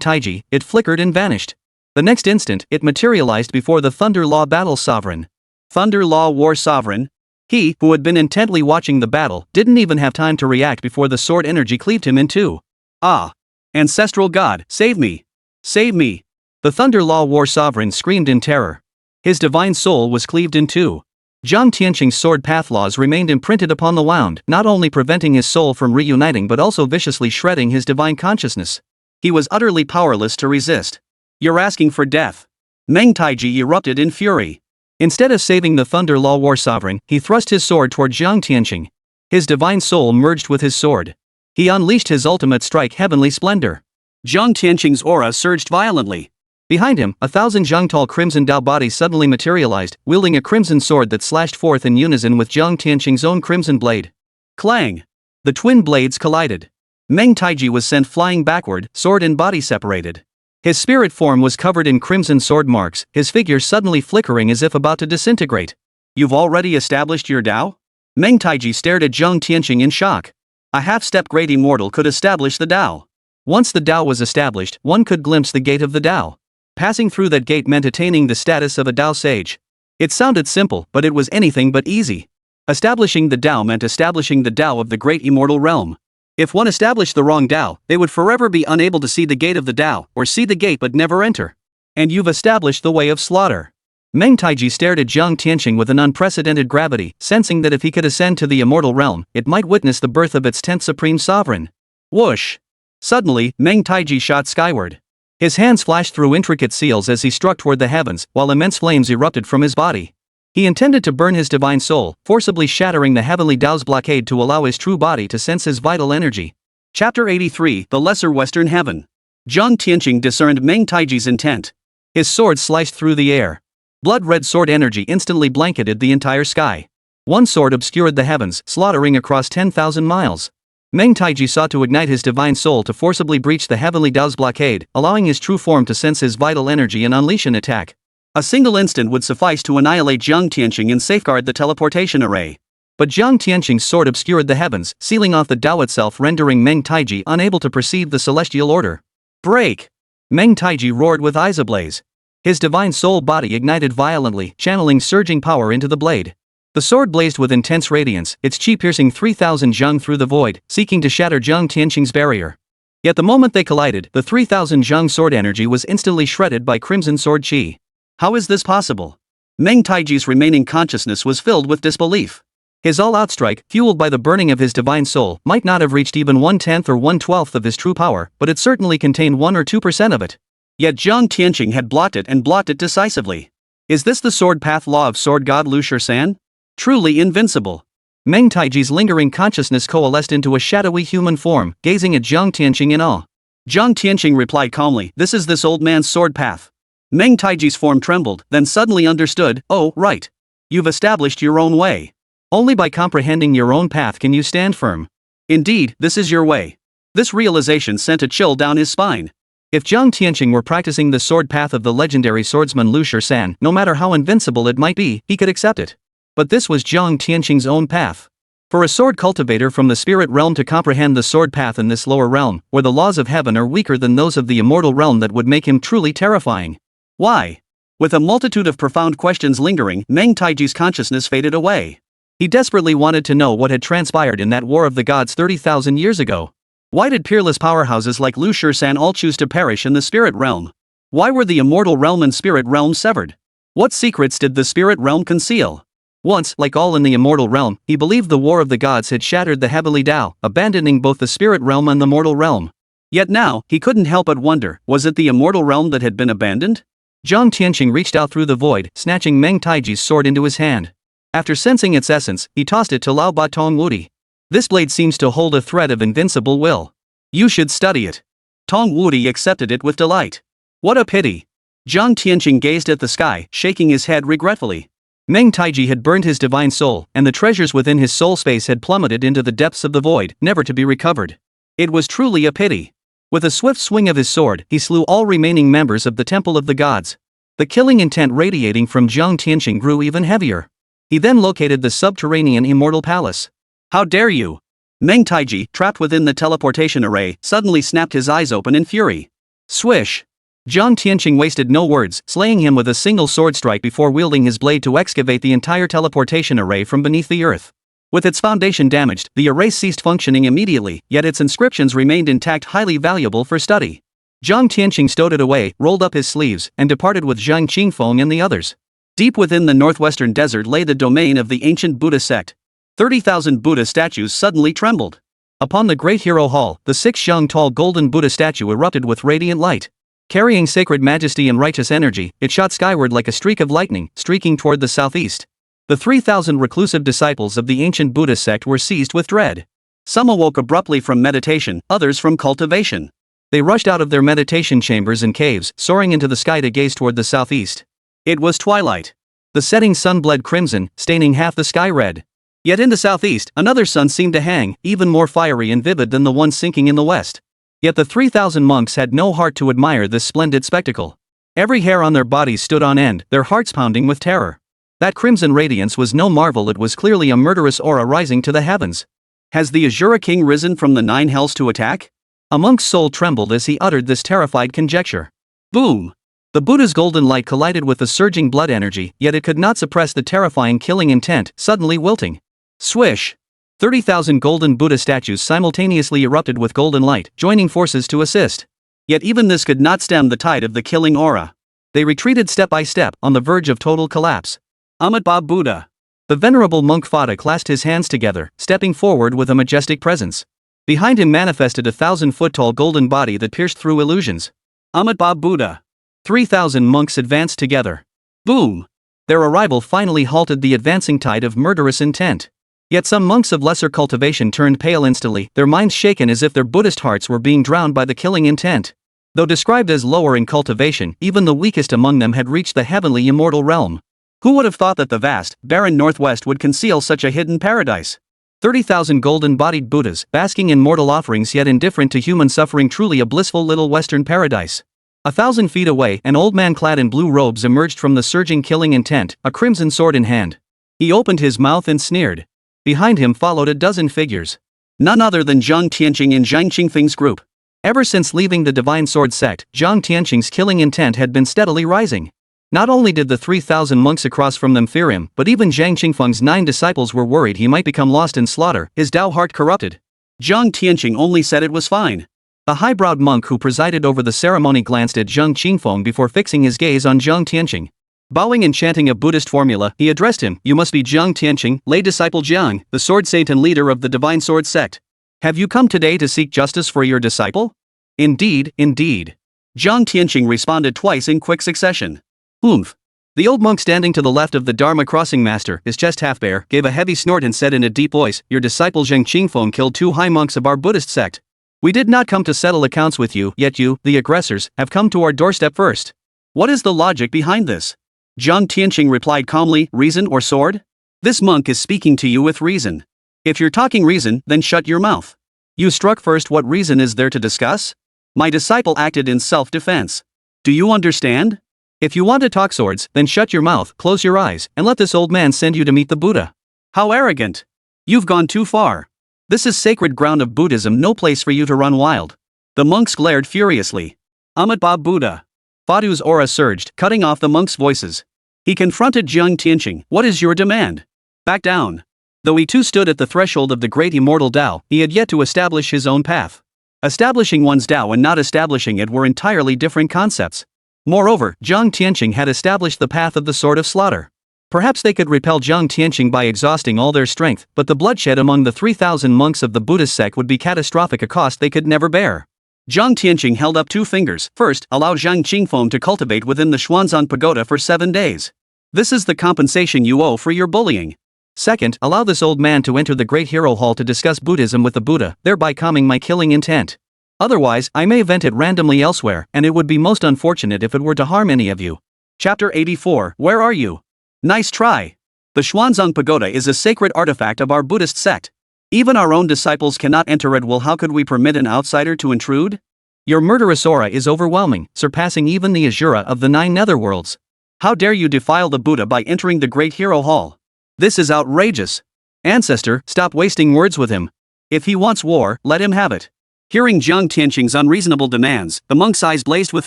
Taiji, it flickered and vanished. The next instant, it materialized before the Thunderlaw battle sovereign. Thunderlaw war sovereign? He, who had been intently watching the battle, didn't even have time to react before the sword energy cleaved him in two. "Ah! Ancestral God, save me! Save me!" The Thunderlaw war sovereign screamed in terror. His divine soul was cleaved in two. Zhang Tianyue's sword path laws remained imprinted upon the wound, not only preventing his soul from reuniting but also viciously shredding his divine consciousness. He was utterly powerless to resist. "You're asking for death." Meng Taiji erupted in fury. Instead of saving the Thunderlaw war sovereign, he thrust his sword toward Zhang Tianyue. His divine soul merged with his sword. He unleashed his ultimate strike, heavenly splendor. Zhang Tianyue's aura surged violently. Behind him, 1,000 Zhangtal crimson Dao bodies suddenly materialized, wielding a crimson sword that slashed forth in unison with Zhang Tianyue's own crimson blade. Clang! The twin blades collided. Meng Taiji was sent flying backward, sword and body separated. His spirit form was covered in crimson sword marks, his figure suddenly flickering as if about to disintegrate. "You've already established your Dao?" Meng Taiji stared at Zhang Tianyue in shock. A half-step great immortal could establish the Dao. Once the Dao was established, one could glimpse the gate of the Dao. Passing through that gate meant attaining the status of a Dao sage. It sounded simple, but it was anything but easy. Establishing the Dao meant establishing the Dao of the great immortal realm. If one established the wrong Dao, they would forever be unable to see the gate of the Dao, or see the gate but never enter. And you've established the way of slaughter. Meng Taiji stared at Zhang Tianyue with an unprecedented gravity, sensing that if he could ascend to the immortal realm, it might witness the birth of its 10th supreme sovereign. Whoosh! Suddenly, Meng Taiji shot skyward. His hands flashed through intricate seals as he struck toward the heavens, while immense flames erupted from his body. He intended to burn his divine soul, forcibly shattering the heavenly Dao's blockade to allow his true body to sense his vital energy. Chapter 83, The Lesser Western Heaven. Zhang Tianyue discerned Meng Taiji's intent. His sword sliced through the air. Blood-red sword energy instantly blanketed the entire sky. One sword obscured the heavens, slaughtering across 10,000 miles. Meng Taiji sought to ignite his divine soul to forcibly breach the heavenly Dao's blockade, allowing his true form to sense his vital energy and unleash an attack. A single instant would suffice to annihilate Zhang Tianyue and safeguard the teleportation array. But Zhang Tianyue's sword obscured the heavens, sealing off the Dao itself, rendering Meng Taiji unable to perceive the celestial order. Break! Meng Taiji roared with eyes ablaze. His divine soul body ignited violently, channeling surging power into the blade. The sword blazed with intense radiance, its chi piercing 3,000 zhang through the void, seeking to shatter Zhang Tianyue's barrier. Yet the moment they collided, the 3,000 zhang sword energy was instantly shredded by crimson sword chi. How is this possible? Meng Taiji's remaining consciousness was filled with disbelief. His all-out strike, fueled by the burning of his divine soul, might not have reached even 1/10 or 1/12 of his true power, but it certainly contained 1 or 2% of it. Yet Zhang Tianyue had blocked it and blocked it decisively. Is this the sword path law of sword god Lu Shisan? Truly invincible. Meng Taiji's lingering consciousness coalesced into a shadowy human form, gazing at Zhang Tianyue in awe. Zhang Tianyue replied calmly, "This is this old man's sword path." Meng Taiji's form trembled, then suddenly understood, "Oh, right. You've established your own way. Only by comprehending your own path can you stand firm. Indeed, this is your way." This realization sent a chill down his spine. If Zhang Tianyue were practicing the sword path of the legendary swordsman Lu Shisan, no matter how invincible it might be, he could accept it. But this was Zhang Tianyue's own path. For a sword cultivator from the spirit realm to comprehend the sword path in this lower realm, where the laws of heaven are weaker than those of the immortal realm, that would make him truly terrifying. Why? With a multitude of profound questions lingering, Meng Taiji's consciousness faded away. He desperately wanted to know what had transpired in that war of the gods 30,000 years ago. Why did peerless powerhouses like Lu Shisan all choose to perish in the spirit realm? Why were the immortal realm and spirit realm severed? What secrets did the spirit realm conceal? Once, like all in the immortal realm, he believed the war of the gods had shattered the heavenly Dao, abandoning both the spirit realm and the mortal realm. Yet now, he couldn't help but wonder, was it the immortal realm that had been abandoned? Zhang Tianyue reached out through the void, snatching Meng Taiji's sword into his hand. After sensing its essence, he tossed it to Lao Ba Tong Wudi. This blade seems to hold a thread of invincible will. You should study it. Tong Wudi accepted it with delight. What a pity. Zhang Tianyue gazed at the sky, shaking his head regretfully. Meng Taiji had burned his divine soul, and the treasures within his soul space had plummeted into the depths of the void, never to be recovered. It was truly a pity. With a swift swing of his sword, he slew all remaining members of the Temple of the Gods. The killing intent radiating from Zhang Tianyue grew even heavier. He then located the subterranean immortal palace. How dare you! Meng Taiji, trapped within the teleportation array, suddenly snapped his eyes open in fury. Swish! Zhang Tianyue wasted no words, slaying him with a single sword strike before wielding his blade to excavate the entire teleportation array from beneath the earth. With its foundation damaged, the array ceased functioning immediately, yet its inscriptions remained intact, highly valuable for study. Zhang Tianyue stowed it away, rolled up his sleeves, and departed with Zhang Qingfeng and the others. Deep within the northwestern desert lay the domain of the ancient Buddha sect. 30,000 Buddha statues suddenly trembled. Upon the Great Hero Hall, the 6-shang-tall golden Buddha statue erupted with radiant light. Carrying sacred majesty and righteous energy, it shot skyward like a streak of lightning, streaking toward the southeast. The 3,000 reclusive disciples of the ancient Buddha sect were seized with dread. Some awoke abruptly from meditation, others from cultivation. They rushed out of their meditation chambers and caves, soaring into the sky to gaze toward the southeast. It was twilight. The setting sun bled crimson, staining half the sky red. Yet in the southeast, another sun seemed to hang, even more fiery and vivid than the one sinking in the west. Yet the 3,000 monks had no heart to admire this splendid spectacle. Every hair on their bodies stood on end, their hearts pounding with terror. That crimson radiance was no marvel, it was clearly a murderous aura rising to the heavens. Has the Azura King risen from the 9 hells to attack? A monk's soul trembled as he uttered this terrified conjecture. Boom! The Buddha's golden light collided with the surging blood energy, yet it could not suppress the terrifying killing intent, suddenly wilting. Swish! 30,000 golden Buddha statues simultaneously erupted with golden light, joining forces to assist. Yet even this could not stem the tide of the killing aura. They retreated step by step, on the verge of total collapse. Amitabha Buddha. The venerable monk Fada clasped his hands together, stepping forward with a majestic presence. Behind him manifested a 1,000-foot-tall golden body that pierced through illusions. Amitabha Buddha. 3,000 monks advanced together. Boom! Their arrival finally halted the advancing tide of murderous intent. Yet some monks of lesser cultivation turned pale instantly, their minds shaken as if their Buddhist hearts were being drowned by the killing intent. Though described as lower in cultivation, even the weakest among them had reached the heavenly immortal realm. Who would have thought that the vast, barren northwest would conceal such a hidden paradise? 30,000 golden-bodied Buddhas, basking in mortal offerings yet indifferent to human suffering, truly a blissful little Western paradise. 1,000 feet away, an old man clad in blue robes emerged from the surging killing intent, a crimson sword in hand. He opened his mouth and sneered. Behind him followed a dozen figures. None other than Zhang Tianyue in Zhang Qingfeng's group. Ever since leaving the Divine Sword sect, Zhang Tianyue's killing intent had been steadily rising. Not only did the 3,000 monks across from them fear him, but even Zhang Qingfeng's 9 disciples were worried he might become lost in slaughter, his Tao heart corrupted. Zhang Tianyue only said it was fine. The high-browed monk who presided over the ceremony glanced at Zhang Qingfeng before fixing his gaze on Zhang Tianyue. Bowing and chanting a Buddhist formula, he addressed him. You must be Zhang Tianyue, lay disciple Zhang, the sword saint and leader of the Divine Sword sect. Have you come today to seek justice for your disciple? Indeed, indeed. Zhang Tianyue responded twice in quick succession. Oomph. The old monk standing to the left of the Dharma crossing master, his chest half bare, gave a heavy snort and said in a deep voice, Your disciple Zhang Qingfeng killed 2 high monks of our Buddhist sect. We did not come to settle accounts with you, yet you, the aggressors, have come to our doorstep first. What is the logic behind this? Zhang Tianyue replied calmly, reason or sword? This monk is speaking to you with reason. If you're talking reason, then shut your mouth. You struck first, what reason is there to discuss? My disciple acted in self-defense. Do you understand? If you want to talk swords, then shut your mouth, close your eyes, and let this old man send you to meet the Buddha. How arrogant. You've gone too far. This is sacred ground of Buddhism, no place for you to run wild. The monks glared furiously. Amitabha Buddha. Fadu's aura surged, cutting off the monks' voices. He confronted Zhang Tianyue. What is your demand? Back down. Though he too stood at the threshold of the great immortal Tao, he had yet to establish his own path. Establishing one's Tao and not establishing it were entirely different concepts. Moreover, Zhang Tianyue had established the path of the sword of slaughter. Perhaps they could repel Zhang Tianyue by exhausting all their strength, but the bloodshed among the 3,000 monks of the Buddhist sect would be catastrophic, a cost they could never bear. Zhang Tianyue held up 2 fingers. First, allow Zhang Qingfeng to cultivate within the Xuanzang pagoda for 7 days. This is the compensation you owe for your bullying. Second, allow this old man to enter the Great Hero Hall to discuss Buddhism with the Buddha, thereby calming my killing intent. Otherwise, I may vent it randomly elsewhere, and it would be most unfortunate if it were to harm any of you. Chapter 84. Where are you? Nice try. The Xuanzang pagoda is a sacred artifact of our Buddhist sect. Even our own disciples cannot enter it. Well, how could we permit an outsider to intrude? Your murderous aura is overwhelming, surpassing even the Azura of the 9 netherworlds. How dare you defile the Buddha by entering the Great Hero Hall? This is outrageous. Ancestor, stop wasting words with him. If he wants war, let him have it. Hearing Zhang Tianyue's unreasonable demands, the monk's eyes blazed with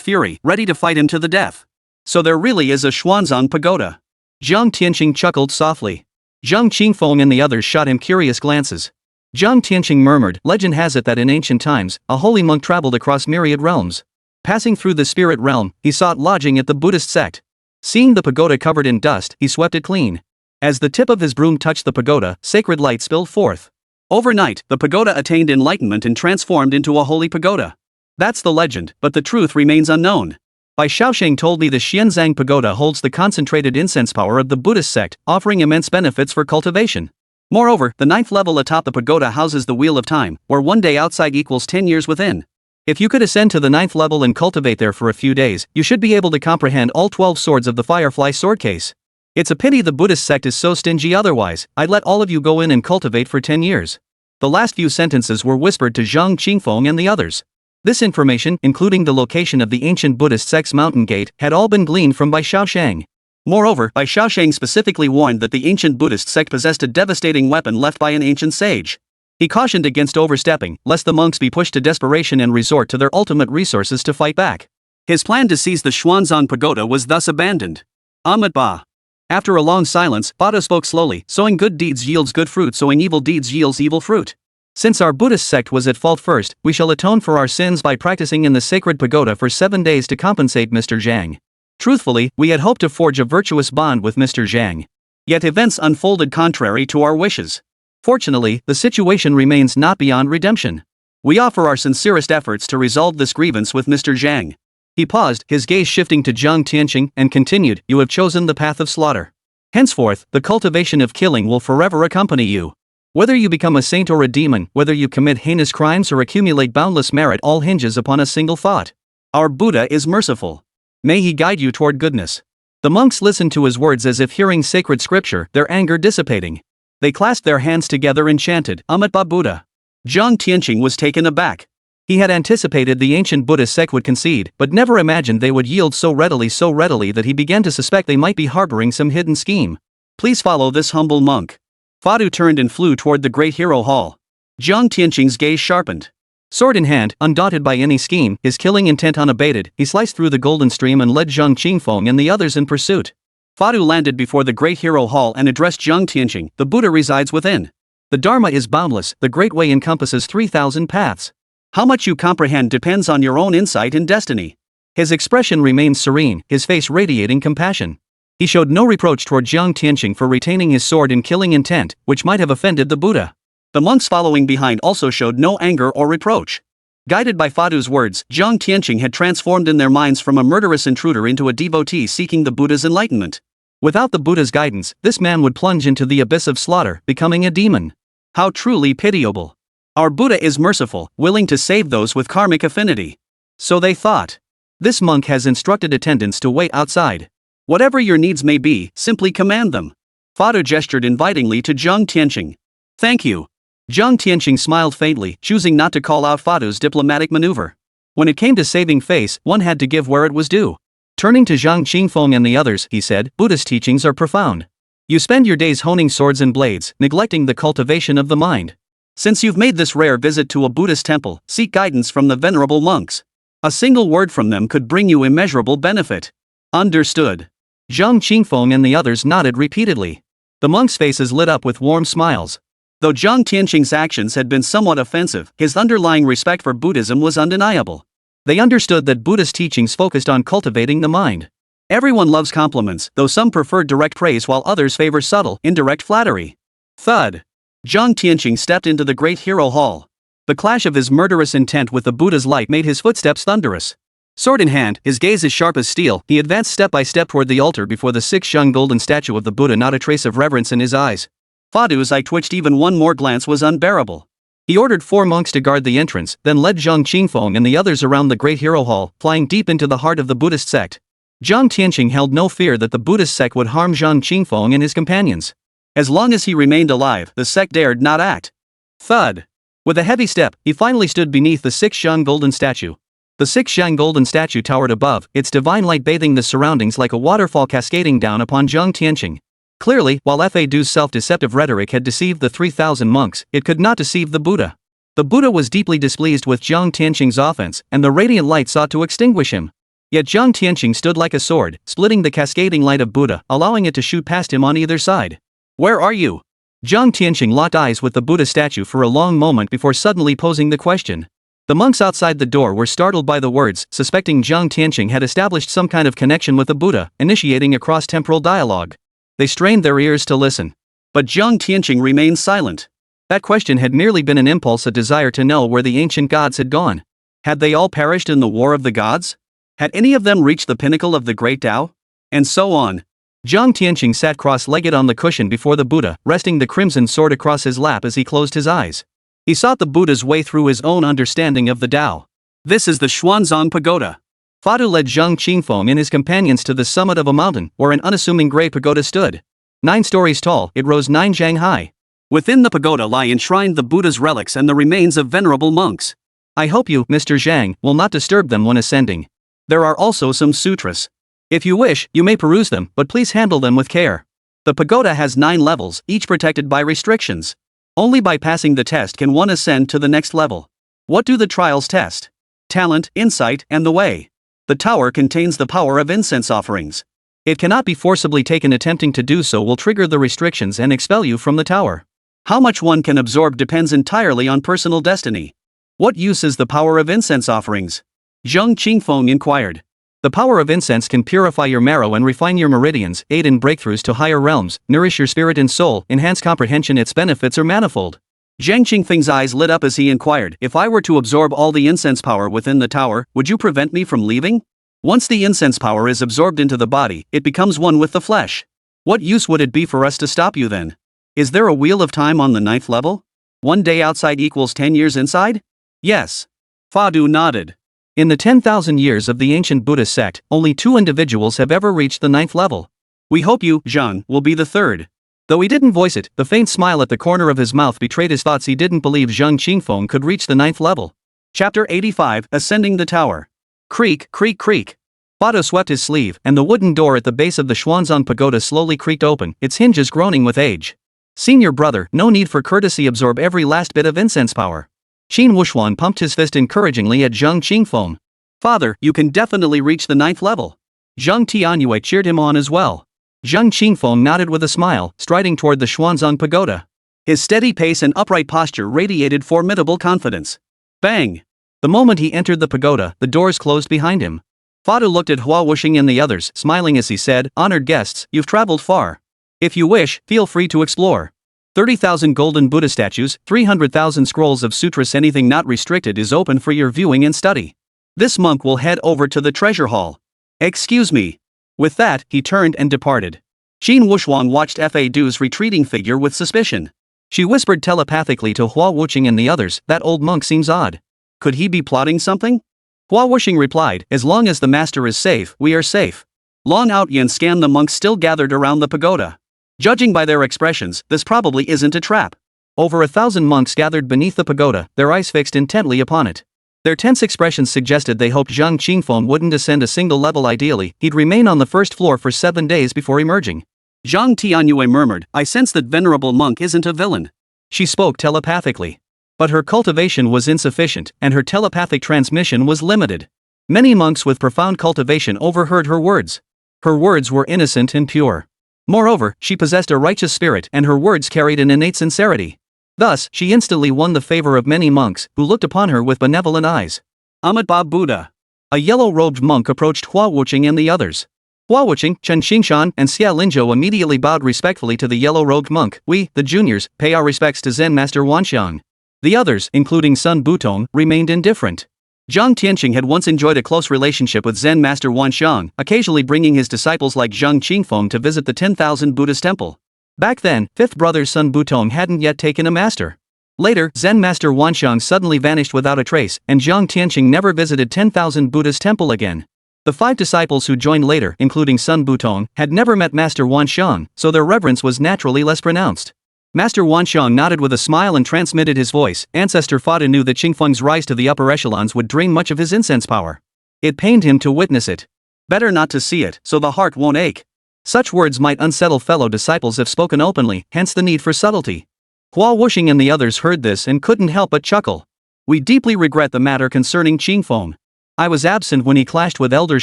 fury, ready to fight him to the death. So there really is a Xuanzang pagoda. Zhang Tianyue chuckled softly. Zhang Qingfeng and the others shot him curious glances. Zhang Tianyue murmured, Legend has it that in ancient times, a holy monk traveled across myriad realms. Passing through the spirit realm, he sought lodging at the Buddhist sect. Seeing the pagoda covered in dust, he swept it clean. As the tip of his broom touched the pagoda, sacred light spilled forth. Overnight, the pagoda attained enlightenment and transformed into a holy pagoda. That's the legend, but the truth remains unknown. Bai Shaosheng told me the Xianzang pagoda holds the concentrated incense power of the Buddhist sect, offering immense benefits for cultivation. Moreover, the 9th level atop the pagoda houses the Wheel of Time, where 1 day outside equals 10 years within. If you could ascend to the 9th level and cultivate there for a few days, you should be able to comprehend all 12 swords of the Firefly sword case. It's a pity the Buddhist sect is so stingy, otherwise, I'd let all of you go in and cultivate for 10 years. The last few sentences were whispered to Zhang Qingfeng and the others. This information, including the location of the ancient Buddhist sect's mountain gate, had all been gleaned from Bai Shaosheng. Moreover, Bai Shaosheng specifically warned that the ancient Buddhist sect possessed a devastating weapon left by an ancient sage. He cautioned against overstepping, lest the monks be pushed to desperation and resort to their ultimate resources to fight back. His plan to seize the Xuanzang pagoda was thus abandoned. Amitabha. After a long silence, Bada spoke slowly, sowing good deeds yields good fruit, sowing evil deeds yields evil fruit. Since our Buddhist sect was at fault first, we shall atone for our sins by practicing in the sacred pagoda for 7 days to compensate Mr. Zhang. Truthfully, we had hoped to forge a virtuous bond with Mr. Zhang. Yet events unfolded contrary to our wishes. Fortunately, the situation remains not beyond redemption. We offer our sincerest efforts to resolve this grievance with Mr. Zhang. He paused, his gaze shifting to Zhang Tianyue, and continued, You have chosen the path of slaughter. Henceforth, the cultivation of killing will forever accompany you. Whether you become a saint or a demon, whether you commit heinous crimes or accumulate boundless merit, all hinges upon a single thought. Our Buddha is merciful. May he guide you toward goodness. The monks listened to his words as if hearing sacred scripture, their anger dissipating. They clasped their hands together and chanted, Amitabha Buddha. Zhang Tianyue was taken aback. He had anticipated the ancient Buddhist sect would concede, but never imagined they would yield so readily that he began to suspect they might be harboring some hidden scheme. Please follow this humble monk. Fadu turned and flew toward the great hero hall. Zhang Tianyue's gaze sharpened. Sword in hand, undaunted by any scheme, his killing intent unabated, he sliced through the golden stream and led Zhang Qingfeng and the others in pursuit. Fadu landed before the great hero hall and addressed Zhang Tianyue, the Buddha resides within. The Dharma is boundless, the great way encompasses 3,000 paths. How much you comprehend depends on your own insight and destiny. His expression remained serene, his face radiating compassion. He showed no reproach toward Zhang Tianyue for retaining his sword in killing intent, which might have offended the Buddha. The monks following behind also showed no anger or reproach. Guided by Fadu's words, Zhang Tianyue had transformed in their minds from a murderous intruder into a devotee seeking the Buddha's enlightenment. Without the Buddha's guidance, this man would plunge into the abyss of slaughter, becoming a demon. How truly pitiable. Our Buddha is merciful, willing to save those with karmic affinity. So they thought. This monk has instructed attendants to wait outside. Whatever your needs may be, simply command them. Fadu gestured invitingly to Zhang Tianyue. Thank you. Zhang Tianyue smiled faintly, choosing not to call out Fadu's diplomatic maneuver. When it came to saving face, one had to give where it was due. Turning to Zhang Qingfeng and the others, he said, Buddhist teachings are profound. You spend your days honing swords and blades, neglecting the cultivation of the mind. Since you've made this rare visit to a Buddhist temple, seek guidance from the venerable monks. A single word from them could bring you immeasurable benefit. Understood. Zhang Qingfeng and the others nodded repeatedly. The monks' faces lit up with warm smiles. Though Zhang Tianyue's actions had been somewhat offensive, his underlying respect for Buddhism was undeniable. They understood that Buddhist teachings focused on cultivating the mind. Everyone loves compliments, though some prefer direct praise while others favor subtle, indirect flattery. Thud. Zhang Tianyue stepped into the great hero hall. The clash of his murderous intent with the Buddha's light made his footsteps thunderous. Sword in hand, his gaze as sharp as steel, he advanced step by step toward the altar before the 6 golden statue of the Buddha, not a trace of reverence in his eyes. Fadu's eye twitched. Even one more glance was unbearable. He ordered 4 monks to guard the entrance, then led Zhang Qingfeng and the others around the great hero hall, flying deep into the heart of the Buddhist sect. Zhang Tianyue held no fear that the Buddhist sect would harm Zhang Qingfeng and his companions. As long as he remained alive, the sect dared not act. Thud. With a heavy step, he finally stood beneath the 6 golden statue. The 6 golden statue towered above, its divine light bathing the surroundings like a waterfall cascading down upon Zhang Tianyue. Clearly, while Fadu's self-deceptive rhetoric had deceived the 3,000 monks, it could not deceive the Buddha. The Buddha was deeply displeased with Zhang Tianyue's offense, and the radiant light sought to extinguish him. Yet Zhang Tianyue stood like a sword, splitting the cascading light of Buddha, allowing it to shoot past him on either side. Where are you? Zhang Tianyue locked eyes with the Buddha statue for a long moment before suddenly posing the question. The monks outside the door were startled by the words, suspecting Zhang Tianyue had established some kind of connection with the Buddha, initiating a cross-temporal dialogue. They strained their ears to listen. But Zhang Tianyue remained silent. That question had merely been an impulse, a desire to know where the ancient gods had gone. Had they all perished in the war of the gods? Had any of them reached the pinnacle of the great Tao? And so on. Zhang Tianyue sat cross-legged on the cushion before the Buddha, resting the crimson sword across his lap as he closed his eyes. He sought the Buddha's way through his own understanding of the Tao. This is the Xuanzang Pagoda. Fadu led Zhang Qingfeng and his companions to the summit of a mountain, where an unassuming gray pagoda stood. 9 stories tall, it rose 9 jang high. Within the pagoda lie enshrined the Buddha's relics and the remains of venerable monks. I hope you, Mr. Zhang, will not disturb them when ascending. There are also some sutras. If you wish, you may peruse them, but please handle them with care. The pagoda has 9 levels, each protected by restrictions. Only by passing the test can one ascend to the next level. What do the trials test? Talent, insight, and the way. The tower contains the power of incense offerings. It cannot be forcibly taken. Attempting to do so will trigger the restrictions and expel you from the tower. How much one can absorb depends entirely on personal destiny. What use is the power of incense offerings? Zhang Qingfeng inquired. The power of incense can purify your marrow and refine your meridians, aid in breakthroughs to higher realms, nourish your spirit and soul, enhance comprehension. Its benefits are manifold. Zhang Qingfeng's eyes lit up as he inquired, if I were to absorb all the incense power within the tower, would you prevent me from leaving? Once the incense power is absorbed into the body, it becomes one with the flesh. What use would it be for us to stop you then? Is there a wheel of time on the 9th level? 1 day outside equals 10 years inside? Yes. Fadu nodded. In the 10,000 years of the ancient Buddhist sect, only 2 individuals have ever reached the 9th level. We hope you, Zhang, will be the 3rd. Though he didn't voice it, the faint smile at the corner of his mouth betrayed his thoughts. He didn't believe Zhang Qingfeng could reach the 9th level. Chapter 85, Ascending the Tower. Creak, creak, creak. Fado swept his sleeve, and the wooden door at the base of the Xuanzang pagoda slowly creaked open, its hinges groaning with age. Senior brother, no need for courtesy, absorb every last bit of incense power. Qin Wushuan pumped his fist encouragingly at Zhang Qingfeng. Father, you can definitely reach the 9th level. Zhang Tianyue cheered him on as well. Zhang Qingfeng nodded with a smile, striding toward the Xuanzang pagoda. His steady pace and upright posture radiated formidable confidence. Bang! The moment he entered the pagoda, the doors closed behind him. Fado looked at Hua Wuxing and the others, smiling as he said, "Honored guests, you've traveled far. If you wish, feel free to explore. 30,000 golden Buddha statues, 300,000 scrolls of sutras, anything not restricted is open for your viewing and study. This monk will head over to the treasure hall. Excuse me." With that, he turned and departed. Qin Wushuan watched Fa Du's retreating figure with suspicion. She whispered telepathically to Hua Wuxing and the others, "That old monk seems odd. Could he be plotting something?" Hua Wuxing replied, "As long as the master is safe, we are safe." Long Outyan scanned the monks still gathered around the pagoda. Judging by their expressions, this probably isn't a trap. Over 1,000 monks gathered beneath the pagoda, their eyes fixed intently upon it. Their tense expressions suggested they hoped Zhang Qingfeng wouldn't ascend a single level. Ideally, he'd remain on the first floor for 7 days before emerging. Zhang Tianyue murmured, "I sense that venerable monk isn't a villain." She spoke telepathically. But her cultivation was insufficient, and her telepathic transmission was limited. Many monks with profound cultivation overheard her words. Her words were innocent and pure. Moreover, she possessed a righteous spirit, and her words carried an innate sincerity. Thus, she instantly won the favor of many monks, who looked upon her with benevolent eyes. Amitabha Buddha. A yellow-robed monk approached Hua Wuxing and the others. Hua Wuxing, Chen Xingshan, and Xia Linzhou immediately bowed respectfully to the yellow-robed monk. "We, the juniors, pay our respects to Zen Master Wanxiang." The others, including Sun Butong, remained indifferent. Zhang Tianqing had once enjoyed a close relationship with Zen Master Wanxiang, occasionally bringing his disciples like Zhang Qingfeng to visit the 10,000 Buddhist temple. Back then, fifth brother Sun Butong hadn't yet taken a master. Later, Zen Master Wanxiang suddenly vanished without a trace, and Zhang Tianqing never visited 10,000 Buddhist temple again. The 5 disciples who joined later, including Sun Butong, had never met Master Wanxiang, so their reverence was naturally less pronounced. Master Wanxiang nodded with a smile and transmitted his voice. Ancestor Fada knew that Qingfeng's rise to the upper echelons would drain much of his incense power. It pained him to witness it. Better not to see it, so the heart won't ache. Such words might unsettle fellow disciples if spoken openly, hence the need for subtlety. Hua Wuxing and the others heard this and couldn't help but chuckle. "We deeply regret the matter concerning Qingfeng. I was absent when he clashed with elders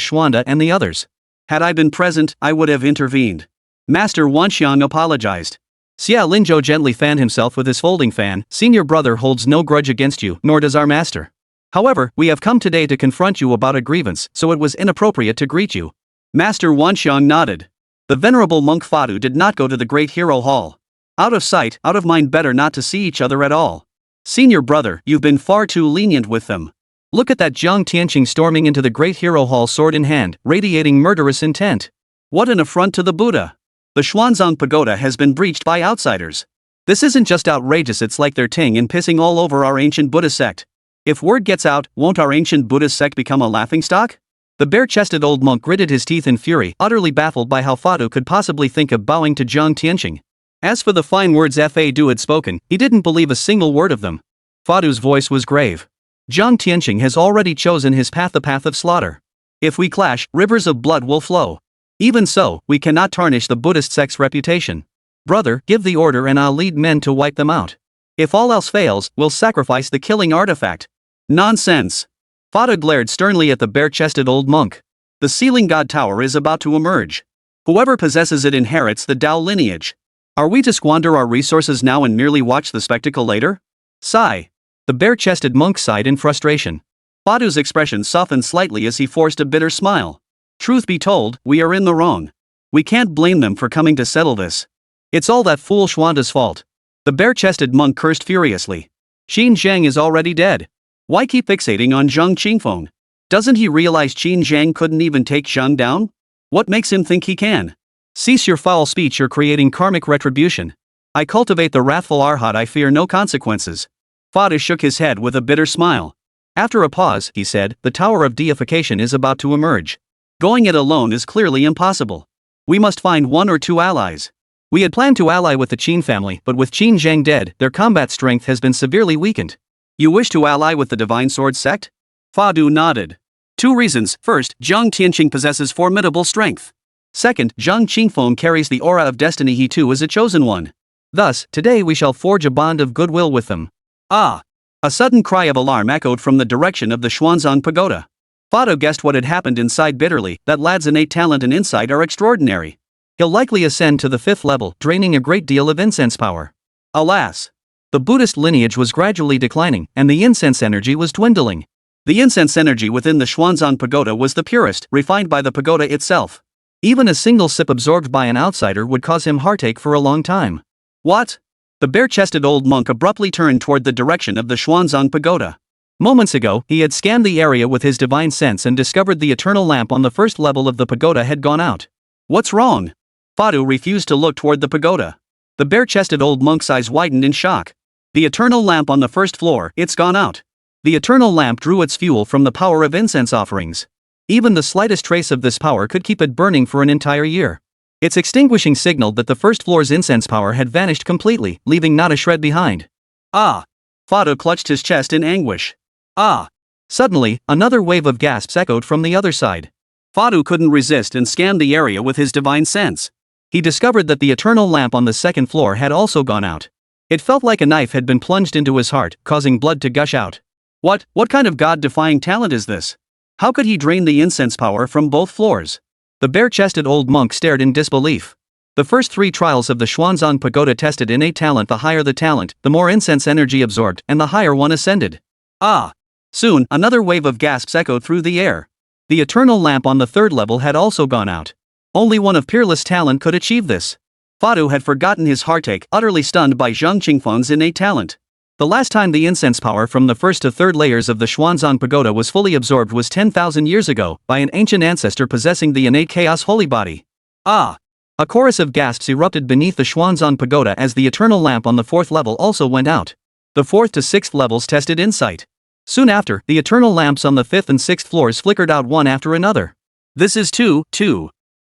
Xuanda and the others. Had I been present, I would have intervened." Master Wanxiang apologized. Xia Linzhou gently fanned himself with his folding fan. "Senior brother holds no grudge against you, nor does our master. However, we have come today to confront you about a grievance, so it was inappropriate to greet you." Master Wanxiang nodded. The venerable monk Fadu did not go to the Great Hero Hall. Out of sight, out of mind, better not to see each other at all. "Senior brother, you've been far too lenient with them. Look at that Zhang Tianqing storming into the Great Hero Hall sword in hand, radiating murderous intent. What an affront to the Buddha. The Xuanzang pagoda has been breached by outsiders. This isn't just outrageous, it's like they're ting and pissing all over our ancient Buddha sect. If word gets out, won't our ancient Buddhist sect become a laughingstock?" The bare-chested old monk gritted his teeth in fury, utterly baffled by how Fadu could possibly think of bowing to Zhang Tianqing. As for the fine words Fa Du had spoken, he didn't believe a single word of them. Fadu's voice was grave. "Zhang Tianqing has already chosen his path, the path of slaughter. If we clash, rivers of blood will flow. Even so, we cannot tarnish the Buddhist sect's reputation. Brother, give the order and I'll lead men to wipe them out. If all else fails, we'll sacrifice the killing artifact." "Nonsense." Fada glared sternly at the bare-chested old monk. "The Sealing God Tower is about to emerge. Whoever possesses it inherits the Tao lineage. Are we to squander our resources now and merely watch the spectacle later?" Sigh. The bare-chested monk sighed in frustration. Fadu's expression softened slightly as he forced a bitter smile. "Truth be told, we are in the wrong. We can't blame them for coming to settle this. It's all that fool Xuanda's fault." The bare-chested monk cursed furiously. "Qin Zhang is already dead. Why keep fixating on Zhang Qingfeng? Doesn't he realize Qin Zhang couldn't even take Zhang down? What makes him think he can? Cease your foul speech, you're creating karmic retribution. I cultivate the wrathful Arhat, I fear no consequences." Fada shook his head with a bitter smile. After a pause, he said, "The tower of deification is about to emerge. Going it alone is clearly impossible. We must find 1 or 2 allies. We had planned to ally with the Qin family, but with Qin Zhang dead, their combat strength has been severely weakened. You wish to ally with the Divine Sword sect? Fa Du nodded. 2 reasons. First, Zhang Tianyue possesses formidable strength. Second, Zhang Qingfeng carries the aura of destiny. He too is a chosen one. Thus, today we shall forge a bond of goodwill with them. Ah! A sudden cry of alarm echoed from the direction of the Xuanzang pagoda. Fa Du guessed what had happened inside bitterly. That lad's innate talent and insight are extraordinary. He'll likely ascend to the 5th level, draining a great deal of incense power. Alas! The Buddhist lineage was gradually declining, and the incense energy was dwindling. The incense energy within the Xuanzang pagoda was the purest, refined by the pagoda itself. Even a single sip absorbed by an outsider would cause him heartache for a long time. What? The bare-chested old monk abruptly turned toward the direction of the Xuanzang pagoda. Moments ago, he had scanned the area with his divine sense and discovered the eternal lamp on the 1st level of the pagoda had gone out. What's wrong? Fa Du refused to look toward the pagoda. The bare-chested old monk's eyes widened in shock. The eternal lamp on the 1st floor, it's gone out. The eternal lamp drew its fuel from the power of incense offerings. Even the slightest trace of this power could keep it burning for an entire year. Its extinguishing signaled that the 1st floor's incense power had vanished completely, leaving not a shred behind. Ah! Fa Du clutched his chest in anguish. Ah! Suddenly, another wave of gasps echoed from the other side. Fa Du couldn't resist and scanned the area with his divine sense. He discovered that the eternal lamp on the 2nd floor had also gone out. It felt like a knife had been plunged into his heart, causing blood to gush out. What kind of god-defying talent is this? How could he drain the incense power from both floors? The bare-chested old monk stared in disbelief. The first 3 trials of the Xuanzang pagoda tested innate talent. The higher the talent, the more incense energy absorbed, and the higher one ascended. Ah! Soon, another wave of gasps echoed through the air. The eternal lamp on the 3rd level had also gone out. Only one of peerless talent could achieve this. Fa Du had forgotten his heartache, utterly stunned by Zhang Qingfeng's innate talent. The last time the incense power from the 1st to 3rd layers of the Xuanzang pagoda was fully absorbed was 10,000 years ago, by an ancient ancestor possessing the innate chaos holy body. Ah! A chorus of gasps erupted beneath the Xuanzang pagoda as the eternal lamp on the 4th level also went out. The 4th to 6th levels tested insight. Soon after, the eternal lamps on the 5th and 6th floors flickered out one after another. This is too.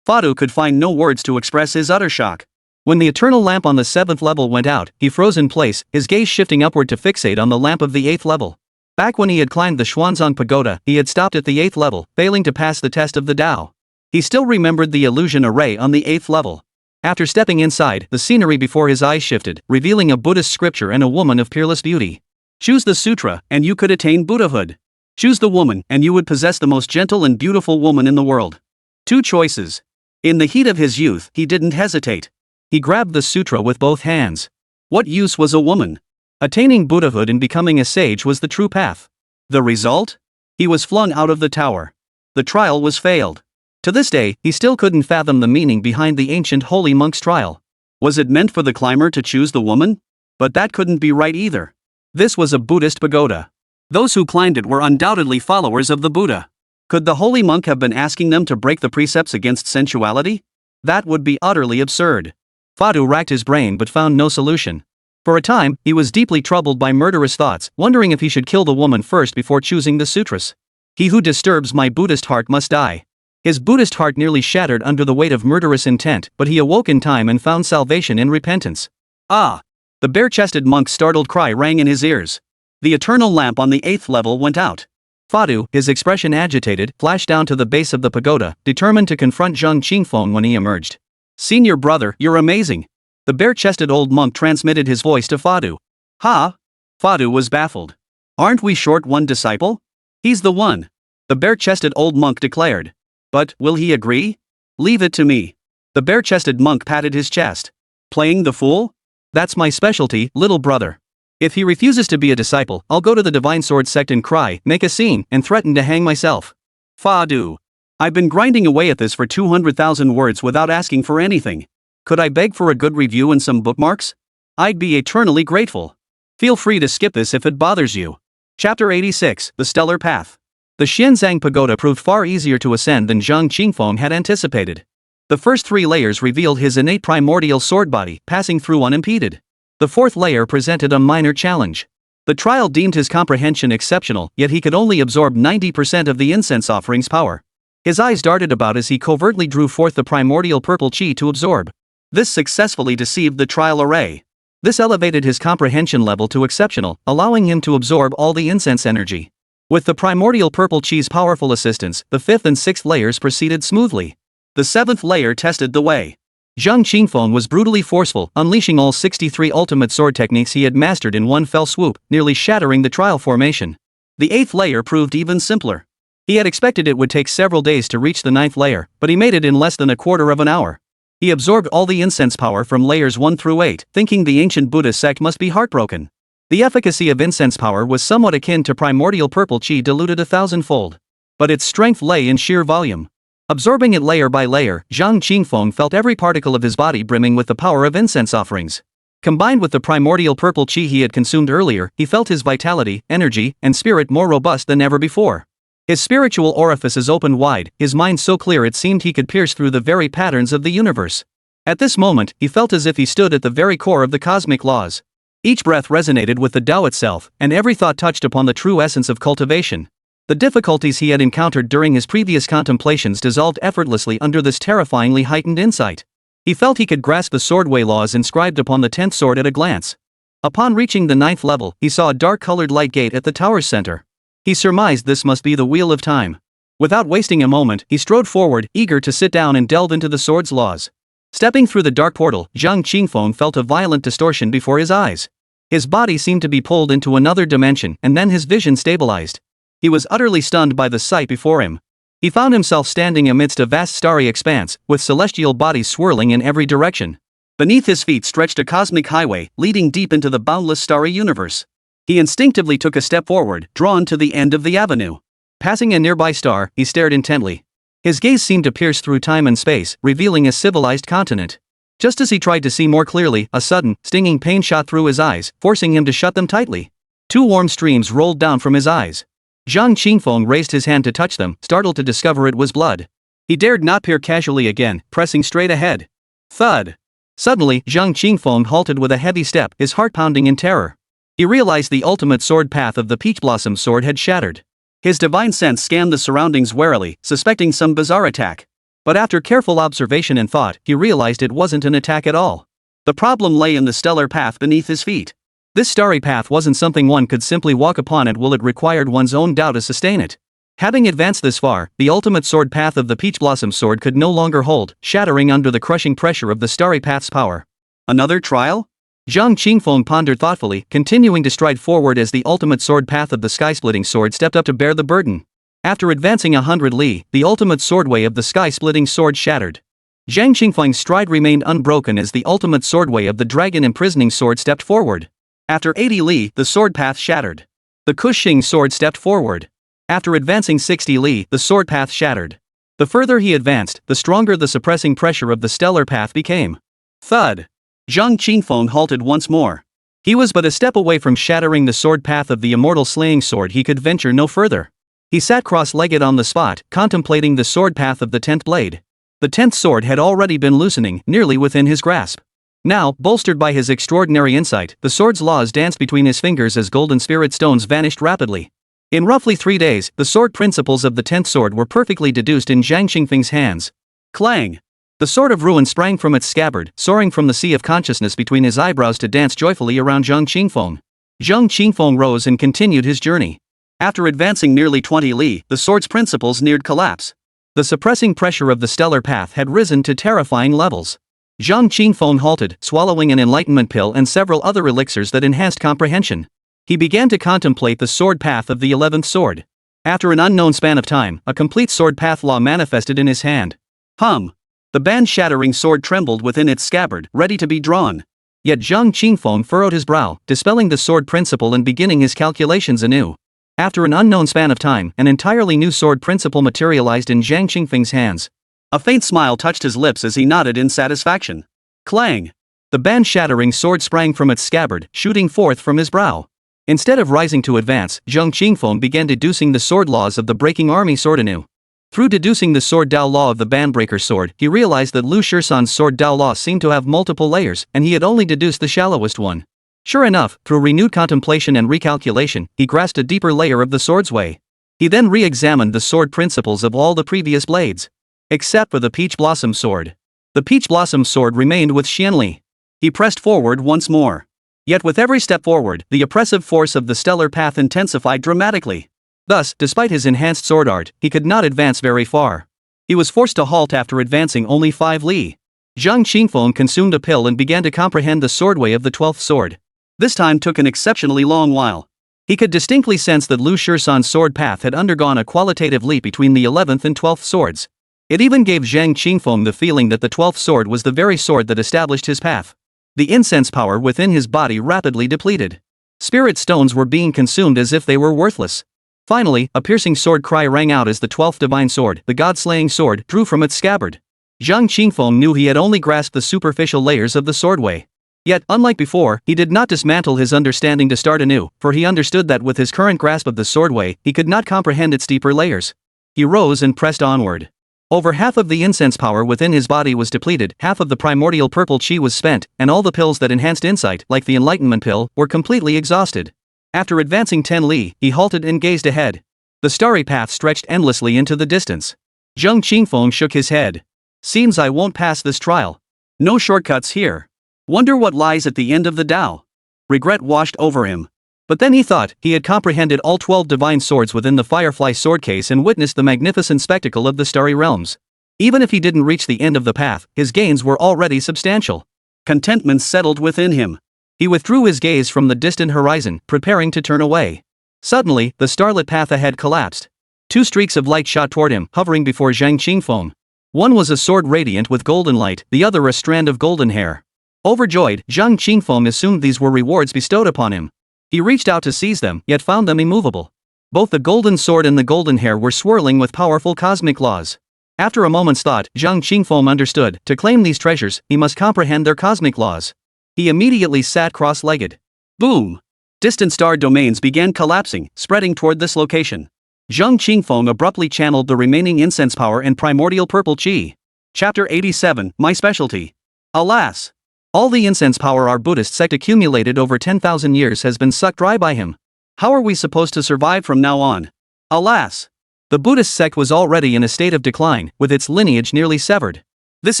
Fa Du could find no words to express his utter shock. When the eternal lamp on the 7th level went out, he froze in place, his gaze shifting upward to fixate on the lamp of the 8th level. Back when he had climbed the Xuanzang pagoda, he had stopped at the 8th level, failing to pass the test of the Tao. He still remembered the illusion array on the 8th level. After stepping inside, the scenery before his eyes shifted, revealing a Buddhist scripture and a woman of peerless beauty. Choose the sutra, and you could attain Buddhahood. Choose the woman, and you would possess the most gentle and beautiful woman in the world. 2 choices. In the heat of his youth, he didn't hesitate. He grabbed the sutra with both hands. What use was a woman? Attaining Buddhahood and becoming a sage was the true path. The result? He was flung out of the tower. The trial was failed. To this day, he still couldn't fathom the meaning behind the ancient holy monk's trial. Was it meant for the climber to choose the woman? But that couldn't be right either. This was a Buddhist pagoda. Those who climbed it were undoubtedly followers of the Buddha. Could the holy monk have been asking them to break the precepts against sensuality? That would be utterly absurd. Fa Du racked his brain but found no solution. For a time, he was deeply troubled by murderous thoughts, wondering if he should kill the woman first before choosing the sutras. He who disturbs my Buddhist heart must die. His Buddhist heart nearly shattered under the weight of murderous intent, but he awoke in time and found salvation in repentance. Ah! The bare-chested monk's startled cry rang in his ears. The eternal lamp on the 8th level went out. Fa Du, his expression agitated, flashed down to the base of the pagoda, determined to confront Zhang Qingfeng when he emerged. Senior brother, you're amazing. The bare-chested old monk transmitted his voice to Fa Du. Ha! Fa Du was baffled. Aren't we short one disciple? He's the one. The bare-chested old monk declared. But, will he agree? Leave it to me. The bare-chested monk patted his chest. Playing the fool? That's my specialty, little brother. If he refuses to be a disciple, I'll go to the Divine Sword sect and cry, make a scene, and threaten to hang myself. Fa Du. I've been grinding away at this for 200,000 words without asking for anything. Could I beg for a good review and some bookmarks? I'd be eternally grateful. Feel free to skip this if it bothers you. Chapter 86, The Stellar Path. The Xianzang Pagoda proved far easier to ascend than Zhang Qingfeng had anticipated. The first 3 layers revealed his innate primordial sword body, passing through unimpeded. The 4th layer presented a minor challenge. The trial deemed his comprehension exceptional, yet he could only absorb 90% of the incense offering's power. His eyes darted about as he covertly drew forth the primordial purple chi to absorb. This successfully deceived the trial array. This elevated his comprehension level to exceptional, allowing him to absorb all the incense energy. With the primordial purple chi's powerful assistance, the 5th and 6th layers proceeded smoothly. The 7th layer tested the way. Zhang Qingfeng was brutally forceful, unleashing all 63 ultimate sword techniques he had mastered in one fell swoop, nearly shattering the trial formation. The 8th layer proved even simpler. He had expected it would take several days to reach the 9th layer, but he made it in less than a quarter of an hour. He absorbed all the incense power from layers 1 through 8, thinking the ancient Buddha sect must be heartbroken. The efficacy of incense power was somewhat akin to primordial purple chi diluted 1,000-fold. But its strength lay in sheer volume. Absorbing it layer by layer, Zhang Qingfeng felt every particle of his body brimming with the power of incense offerings. Combined with the primordial purple chi he had consumed earlier, he felt his vitality, energy, and spirit more robust than ever before. His spiritual orifices opened wide, his mind so clear it seemed he could pierce through the very patterns of the universe. At this moment, he felt as if he stood at the very core of the cosmic laws. Each breath resonated with the Tao itself, and every thought touched upon the true essence of cultivation. The difficulties he had encountered during his previous contemplations dissolved effortlessly under this terrifyingly heightened insight. He felt he could grasp the swordway laws inscribed upon the 10th sword at a glance. Upon reaching the 9th level, he saw a dark-colored light gate at the tower's center. He surmised this must be the Wheel of Time. Without wasting a moment, he strode forward, eager to sit down and delve into the sword's laws. Stepping through the dark portal, Zhang Qingfeng felt a violent distortion before his eyes. His body seemed to be pulled into another dimension, and then his vision stabilized. He was utterly stunned by the sight before him. He found himself standing amidst a vast starry expanse, with celestial bodies swirling in every direction. Beneath his feet stretched a cosmic highway, leading deep into the boundless starry universe. He instinctively took a step forward, drawn to the end of the avenue. Passing a nearby star, he stared intently. His gaze seemed to pierce through time and space, revealing a civilized continent. Just as he tried to see more clearly, a sudden, stinging pain shot through his eyes, forcing him to shut them tightly. 2 warm streams rolled down from his eyes. Zhang Qingfeng raised his hand to touch them, startled to discover it was blood. He dared not peer casually again, pressing straight ahead. Thud! Suddenly, Zhang Qingfeng halted with a heavy step, his heart pounding in terror. He realized the ultimate sword path of the Peach Blossom sword had shattered. His divine sense scanned the surroundings warily, suspecting some bizarre attack. But after careful observation and thought, he realized it wasn't an attack at all. The problem lay in the stellar path beneath his feet. This starry path wasn't something one could simply walk upon it while it required one's own Tao to sustain it. Having advanced this far, the ultimate sword path of the Peach Blossom sword could no longer hold, shattering under the crushing pressure of the starry path's power. Another trial? Zhang Qingfeng pondered thoughtfully, continuing to stride forward as the ultimate sword path of the sky-splitting sword stepped up to bear the burden. After advancing 100 li, the ultimate swordway of the sky-splitting sword shattered. Zhang Qingfeng's stride remained unbroken as the ultimate swordway of the dragon-imprisoning sword stepped forward. After 80 li, the sword path shattered. The Kuxing sword stepped forward. After advancing 60 li, the sword path shattered. The further he advanced, the stronger the suppressing pressure of the stellar path became. Thud! Zhang Qingfeng halted once more. He was but a step away from shattering the sword path of the immortal slaying sword. He could venture no further. He sat cross-legged on the spot, contemplating the sword path of the 10th blade. The 10th sword had already been loosening, nearly within his grasp. Now, bolstered by his extraordinary insight, the sword's laws danced between his fingers as golden spirit stones vanished rapidly. In roughly 3 days, the sword principles of the 10th sword were perfectly deduced in Zhang Qingfeng's hands. Clang! The sword of ruin sprang from its scabbard, soaring from the sea of consciousness between his eyebrows to dance joyfully around Zhang Qingfeng. Zhang Qingfeng rose and continued his journey. After advancing nearly 20 li, the sword's principles neared collapse. The suppressing pressure of the stellar path had risen to terrifying levels. Zhang Qingfeng halted, swallowing an enlightenment pill and several other elixirs that enhanced comprehension. He began to contemplate the sword path of the 11th sword. After an unknown span of time, a complete sword path law manifested in his hand. Hum! The band-shattering sword trembled within its scabbard, ready to be drawn. Yet Zhang Qingfeng furrowed his brow, dispelling the sword principle and beginning his calculations anew. After an unknown span of time, an entirely new sword principle materialized in Zhang Qingfeng's hands. A faint smile touched his lips as he nodded in satisfaction. Clang! The band-shattering sword sprang from its scabbard, shooting forth from his brow. Instead of rising to advance, Zhang Qingfeng began deducing the sword laws of the breaking army sword anew. Through deducing the sword Dao law of the bandbreaker sword, he realized that Lu Shisan's sword Dao law seemed to have multiple layers, and he had only deduced the shallowest one. Sure enough, through renewed contemplation and recalculation, he grasped a deeper layer of the sword's way. He then re-examined the sword principles of all the previous blades. Except for the Peach Blossom sword. The peach blossom sword remained with Xuanli. He pressed forward once more. Yet with every step forward, the oppressive force of the stellar path intensified dramatically. Thus, despite his enhanced sword art, he could not advance very far. He was forced to halt after advancing only 5 li. Zhang Qingfeng consumed a pill and began to comprehend the swordway of the 12th sword. This time took an exceptionally long while. He could distinctly sense that Lu Shisan's sword path had undergone a qualitative leap between the 11th and 12th swords. It even gave Zhang Qingfeng the feeling that the 12th sword was the very sword that established his path. The incense power within his body rapidly depleted. Spirit stones were being consumed as if they were worthless. Finally, a piercing sword cry rang out as the 12th divine sword, the god-slaying sword, drew from its scabbard. Zhang Qingfeng knew he had only grasped the superficial layers of the swordway. Yet, unlike before, he did not dismantle his understanding to start anew, for he understood that with his current grasp of the swordway, he could not comprehend its deeper layers. He rose and pressed onward. Over half of the incense power within his body was depleted, half of the primordial purple chi was spent, and all the pills that enhanced insight, like the enlightenment pill, were completely exhausted. After advancing 10 li, he halted and gazed ahead. The starry path stretched endlessly into the distance. Zhang Qingfeng shook his head. Seems I won't pass this trial. No shortcuts here. Wonder what lies at the end of the Tao. Regret washed over him. But then he thought he had comprehended all 12 divine swords within the Firefly sword case and witnessed the magnificent spectacle of the starry realms. Even if he didn't reach the end of the path, his gains were already substantial. Contentment settled within him. He withdrew his gaze from the distant horizon, preparing to turn away. Suddenly, the starlit path ahead collapsed. 2 streaks of light shot toward him, hovering before Zhang Qingfeng. One was a sword radiant with golden light, the other a strand of golden hair. Overjoyed, Zhang Qingfeng assumed these were rewards bestowed upon him. He reached out to seize them, yet found them immovable. Both the golden sword and the golden hair were swirling with powerful cosmic laws. After a moment's thought, Zhang Qingfeng understood, to claim these treasures, he must comprehend their cosmic laws. He immediately sat cross-legged. Boom! Distant star domains began collapsing, spreading toward this location. Zhang Qingfeng abruptly channeled the remaining incense power and primordial purple chi. Chapter 87, My Specialty. Alas! All the incense power our Buddhist sect accumulated over 10,000 years has been sucked dry by him. How are we supposed to survive from now on? Alas! The Buddhist sect was already in a state of decline, with its lineage nearly severed. This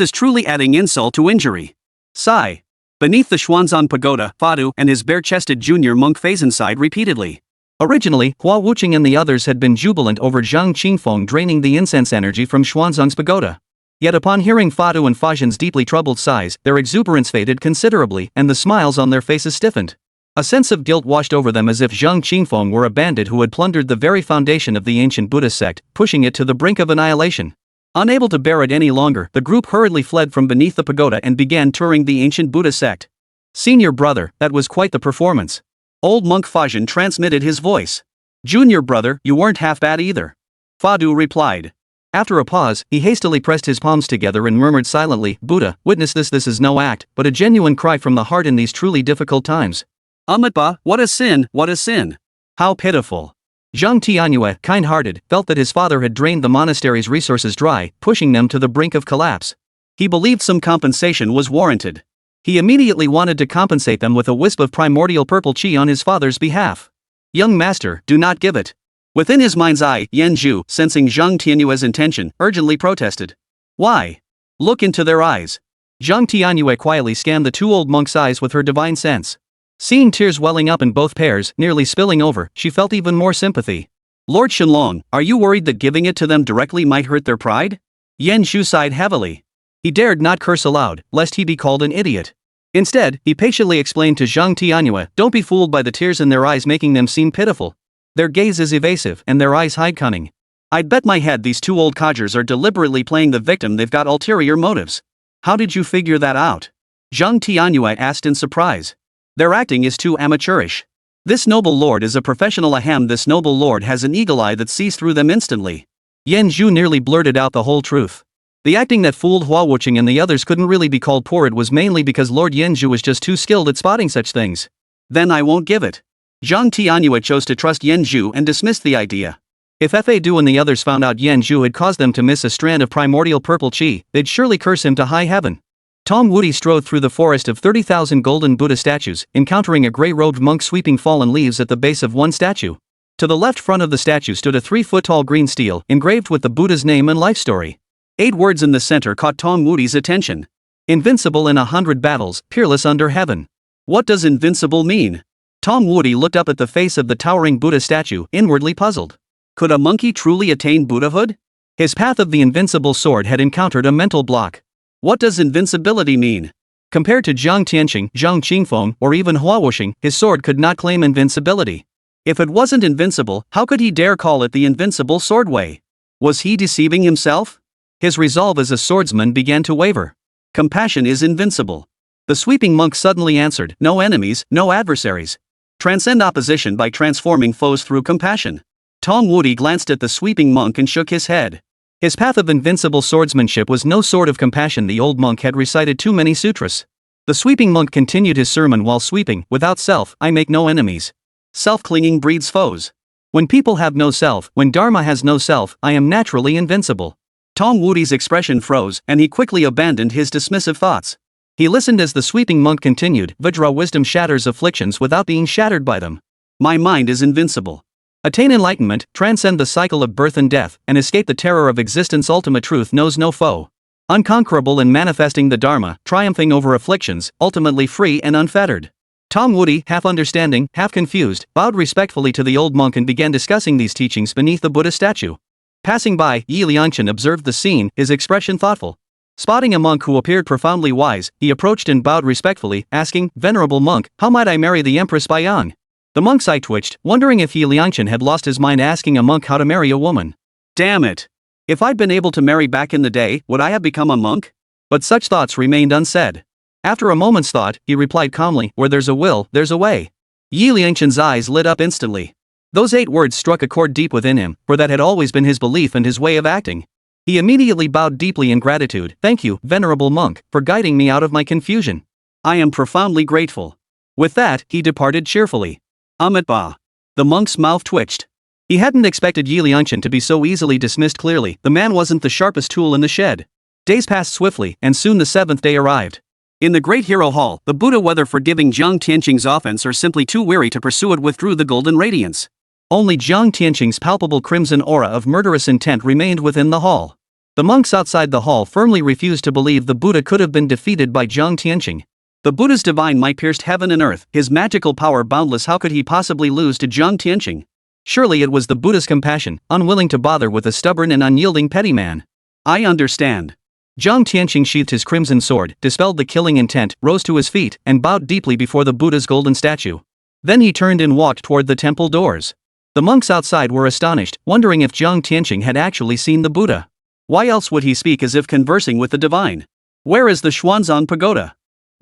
is truly adding insult to injury. Sigh. Beneath the Xuanzang pagoda, Fadu and his bare-chested junior monk Faison sighed repeatedly. Originally, Hua Wuqing and the others had been jubilant over Zhang Qingfeng draining the incense energy from Xuanzang's pagoda. Yet upon hearing Fadu and Fasion's deeply troubled sighs, their exuberance faded considerably, and the smiles on their faces stiffened. A sense of guilt washed over them as if Zhang Qingfeng were a bandit who had plundered the very foundation of the ancient Buddhist sect, pushing it to the brink of annihilation. Unable to bear it any longer, the group hurriedly fled from beneath the pagoda and began touring the ancient Buddhist sect. Senior brother, that was quite the performance. Old monk Fasion transmitted his voice. Junior brother, you weren't half bad either. Fadu replied. After a pause, he hastily pressed his palms together and murmured silently, Buddha, witness this is no act, but a genuine cry from the heart in these truly difficult times. Amitba, what a sin, what a sin. How pitiful. Zhang Tianyue, kind-hearted, felt that his father had drained the monastery's resources dry, pushing them to the brink of collapse. He believed some compensation was warranted. He immediately wanted to compensate them with a wisp of primordial purple chi on his father's behalf. Young master, do not give it. Within his mind's eye, Yan Zhu, sensing Zhang Tianyue's intention, urgently protested. Why? Look into their eyes. Zhang Tianyue quietly scanned the 2 old monks' eyes with her divine sense. Seeing tears welling up in both pairs, nearly spilling over, she felt even more sympathy. Lord Shenlong, are you worried that giving it to them directly might hurt their pride? Yan Zhu sighed heavily. He dared not curse aloud, lest he be called an idiot. Instead, he patiently explained to Zhang Tianyue, don't be fooled by the tears in their eyes making them seem pitiful. Their gaze is evasive, and their eyes hide cunning. I'd bet my head these 2 old codgers are deliberately playing the victim. They've got ulterior motives. How did you figure that out? Zhang Tianyue asked in surprise. Their acting is too amateurish. This noble lord is a professional ahem. This noble lord has an eagle eye that sees through them instantly. Yan Zhu nearly blurted out the whole truth. The acting that fooled Hua Wuqing and the others couldn't really be called poor. It was mainly because Lord Yan Zhu was just too skilled at spotting such things. Then I won't give it. Zhang Tianyue chose to trust Yan Zhu and dismissed the idea. If Fa Du and the others found out Yan Zhu had caused them to miss a strand of primordial purple chi, they'd surely curse him to high heaven. Tom Woody strode through the forest of 30,000 golden Buddha statues, encountering a grey-robed monk sweeping fallen leaves at the base of one statue. To the left front of the statue stood a 3-foot-tall green stele, engraved with the Buddha's name and life story. 8 words in the center caught Tong Wudi's attention. Invincible in 100 battles, peerless under heaven. What does invincible mean? Tong Wudi looked up at the face of the towering Buddha statue, inwardly puzzled. Could a monkey truly attain Buddhahood? His path of the invincible sword had encountered a mental block. What does invincibility mean? Compared to Zhang Tianyue, Zhang Qingfeng, or even Huawusheng, his sword could not claim invincibility. If it wasn't invincible, how could he dare call it the invincible swordway? Was he deceiving himself? His resolve as a swordsman began to waver. Compassion is invincible. The sweeping monk suddenly answered, no enemies, no adversaries. Transcend opposition by transforming foes through compassion. Tong Wudi glanced at the sweeping monk and shook his head. His path of invincible swordsmanship was no sword of compassion. The old monk had recited too many sutras. The sweeping monk continued his sermon while sweeping, without self, I make no enemies. Self-clinging breeds foes. When people have no self, when Dharma has no self, I am naturally invincible. Tong Wudi's expression froze, and he quickly abandoned his dismissive thoughts. He listened as the sweeping monk continued, Vajra wisdom shatters afflictions without being shattered by them. My mind is invincible. Attain enlightenment, transcend the cycle of birth and death, and escape the terror of existence. Ultimate truth knows no foe. Unconquerable in manifesting the Dharma, triumphing over afflictions, ultimately free and unfettered. Tong Wudi, half understanding, half confused, bowed respectfully to the old monk and began discussing these teachings beneath the Buddha statue. Passing by, Yi Liangchen observed the scene, his expression thoughtful. Spotting a monk who appeared profoundly wise, he approached and bowed respectfully, asking, Venerable monk, how might I marry the Empress Baiyang? The monk's eye twitched, wondering if Yi Liangchen had lost his mind asking a monk how to marry a woman. Damn it! If I'd been able to marry back in the day, would I have become a monk? But such thoughts remained unsaid. After a moment's thought, he replied calmly, where there's a will, there's a way. Yi Liangchen's eyes lit up instantly. Those 8 words struck a chord deep within him, for that had always been his belief and his way of acting. He immediately bowed deeply in gratitude. Thank you, venerable monk, for guiding me out of my confusion. I am profoundly grateful. With that, he departed cheerfully. Ba. The monk's mouth twitched. He hadn't expected Yi Liangchen to be so easily dismissed. Clearly, the man wasn't the sharpest tool in the shed. Days passed swiftly, and soon the 7th day arrived. In the Great Hero Hall, the Buddha, whether forgiving Zhang Tianqing's offense or simply too weary to pursue it, withdrew the golden radiance. Only Zhang Tianqing's palpable crimson aura of murderous intent remained within the hall. The monks outside the hall firmly refused to believe the Buddha could have been defeated by Zhang Tianqing. The Buddha's divine might pierced heaven and earth, his magical power boundless. How could he possibly lose to Zhang Tianqing? Surely it was the Buddha's compassion, unwilling to bother with a stubborn and unyielding petty man. I understand. Zhang Tianqing sheathed his crimson sword, dispelled the killing intent, rose to his feet, and bowed deeply before the Buddha's golden statue. Then he turned and walked toward the temple doors. The monks outside were astonished, wondering if Zhang Tianqing had actually seen the Buddha. Why else would he speak as if conversing with the divine? Where is the Xuanzang pagoda?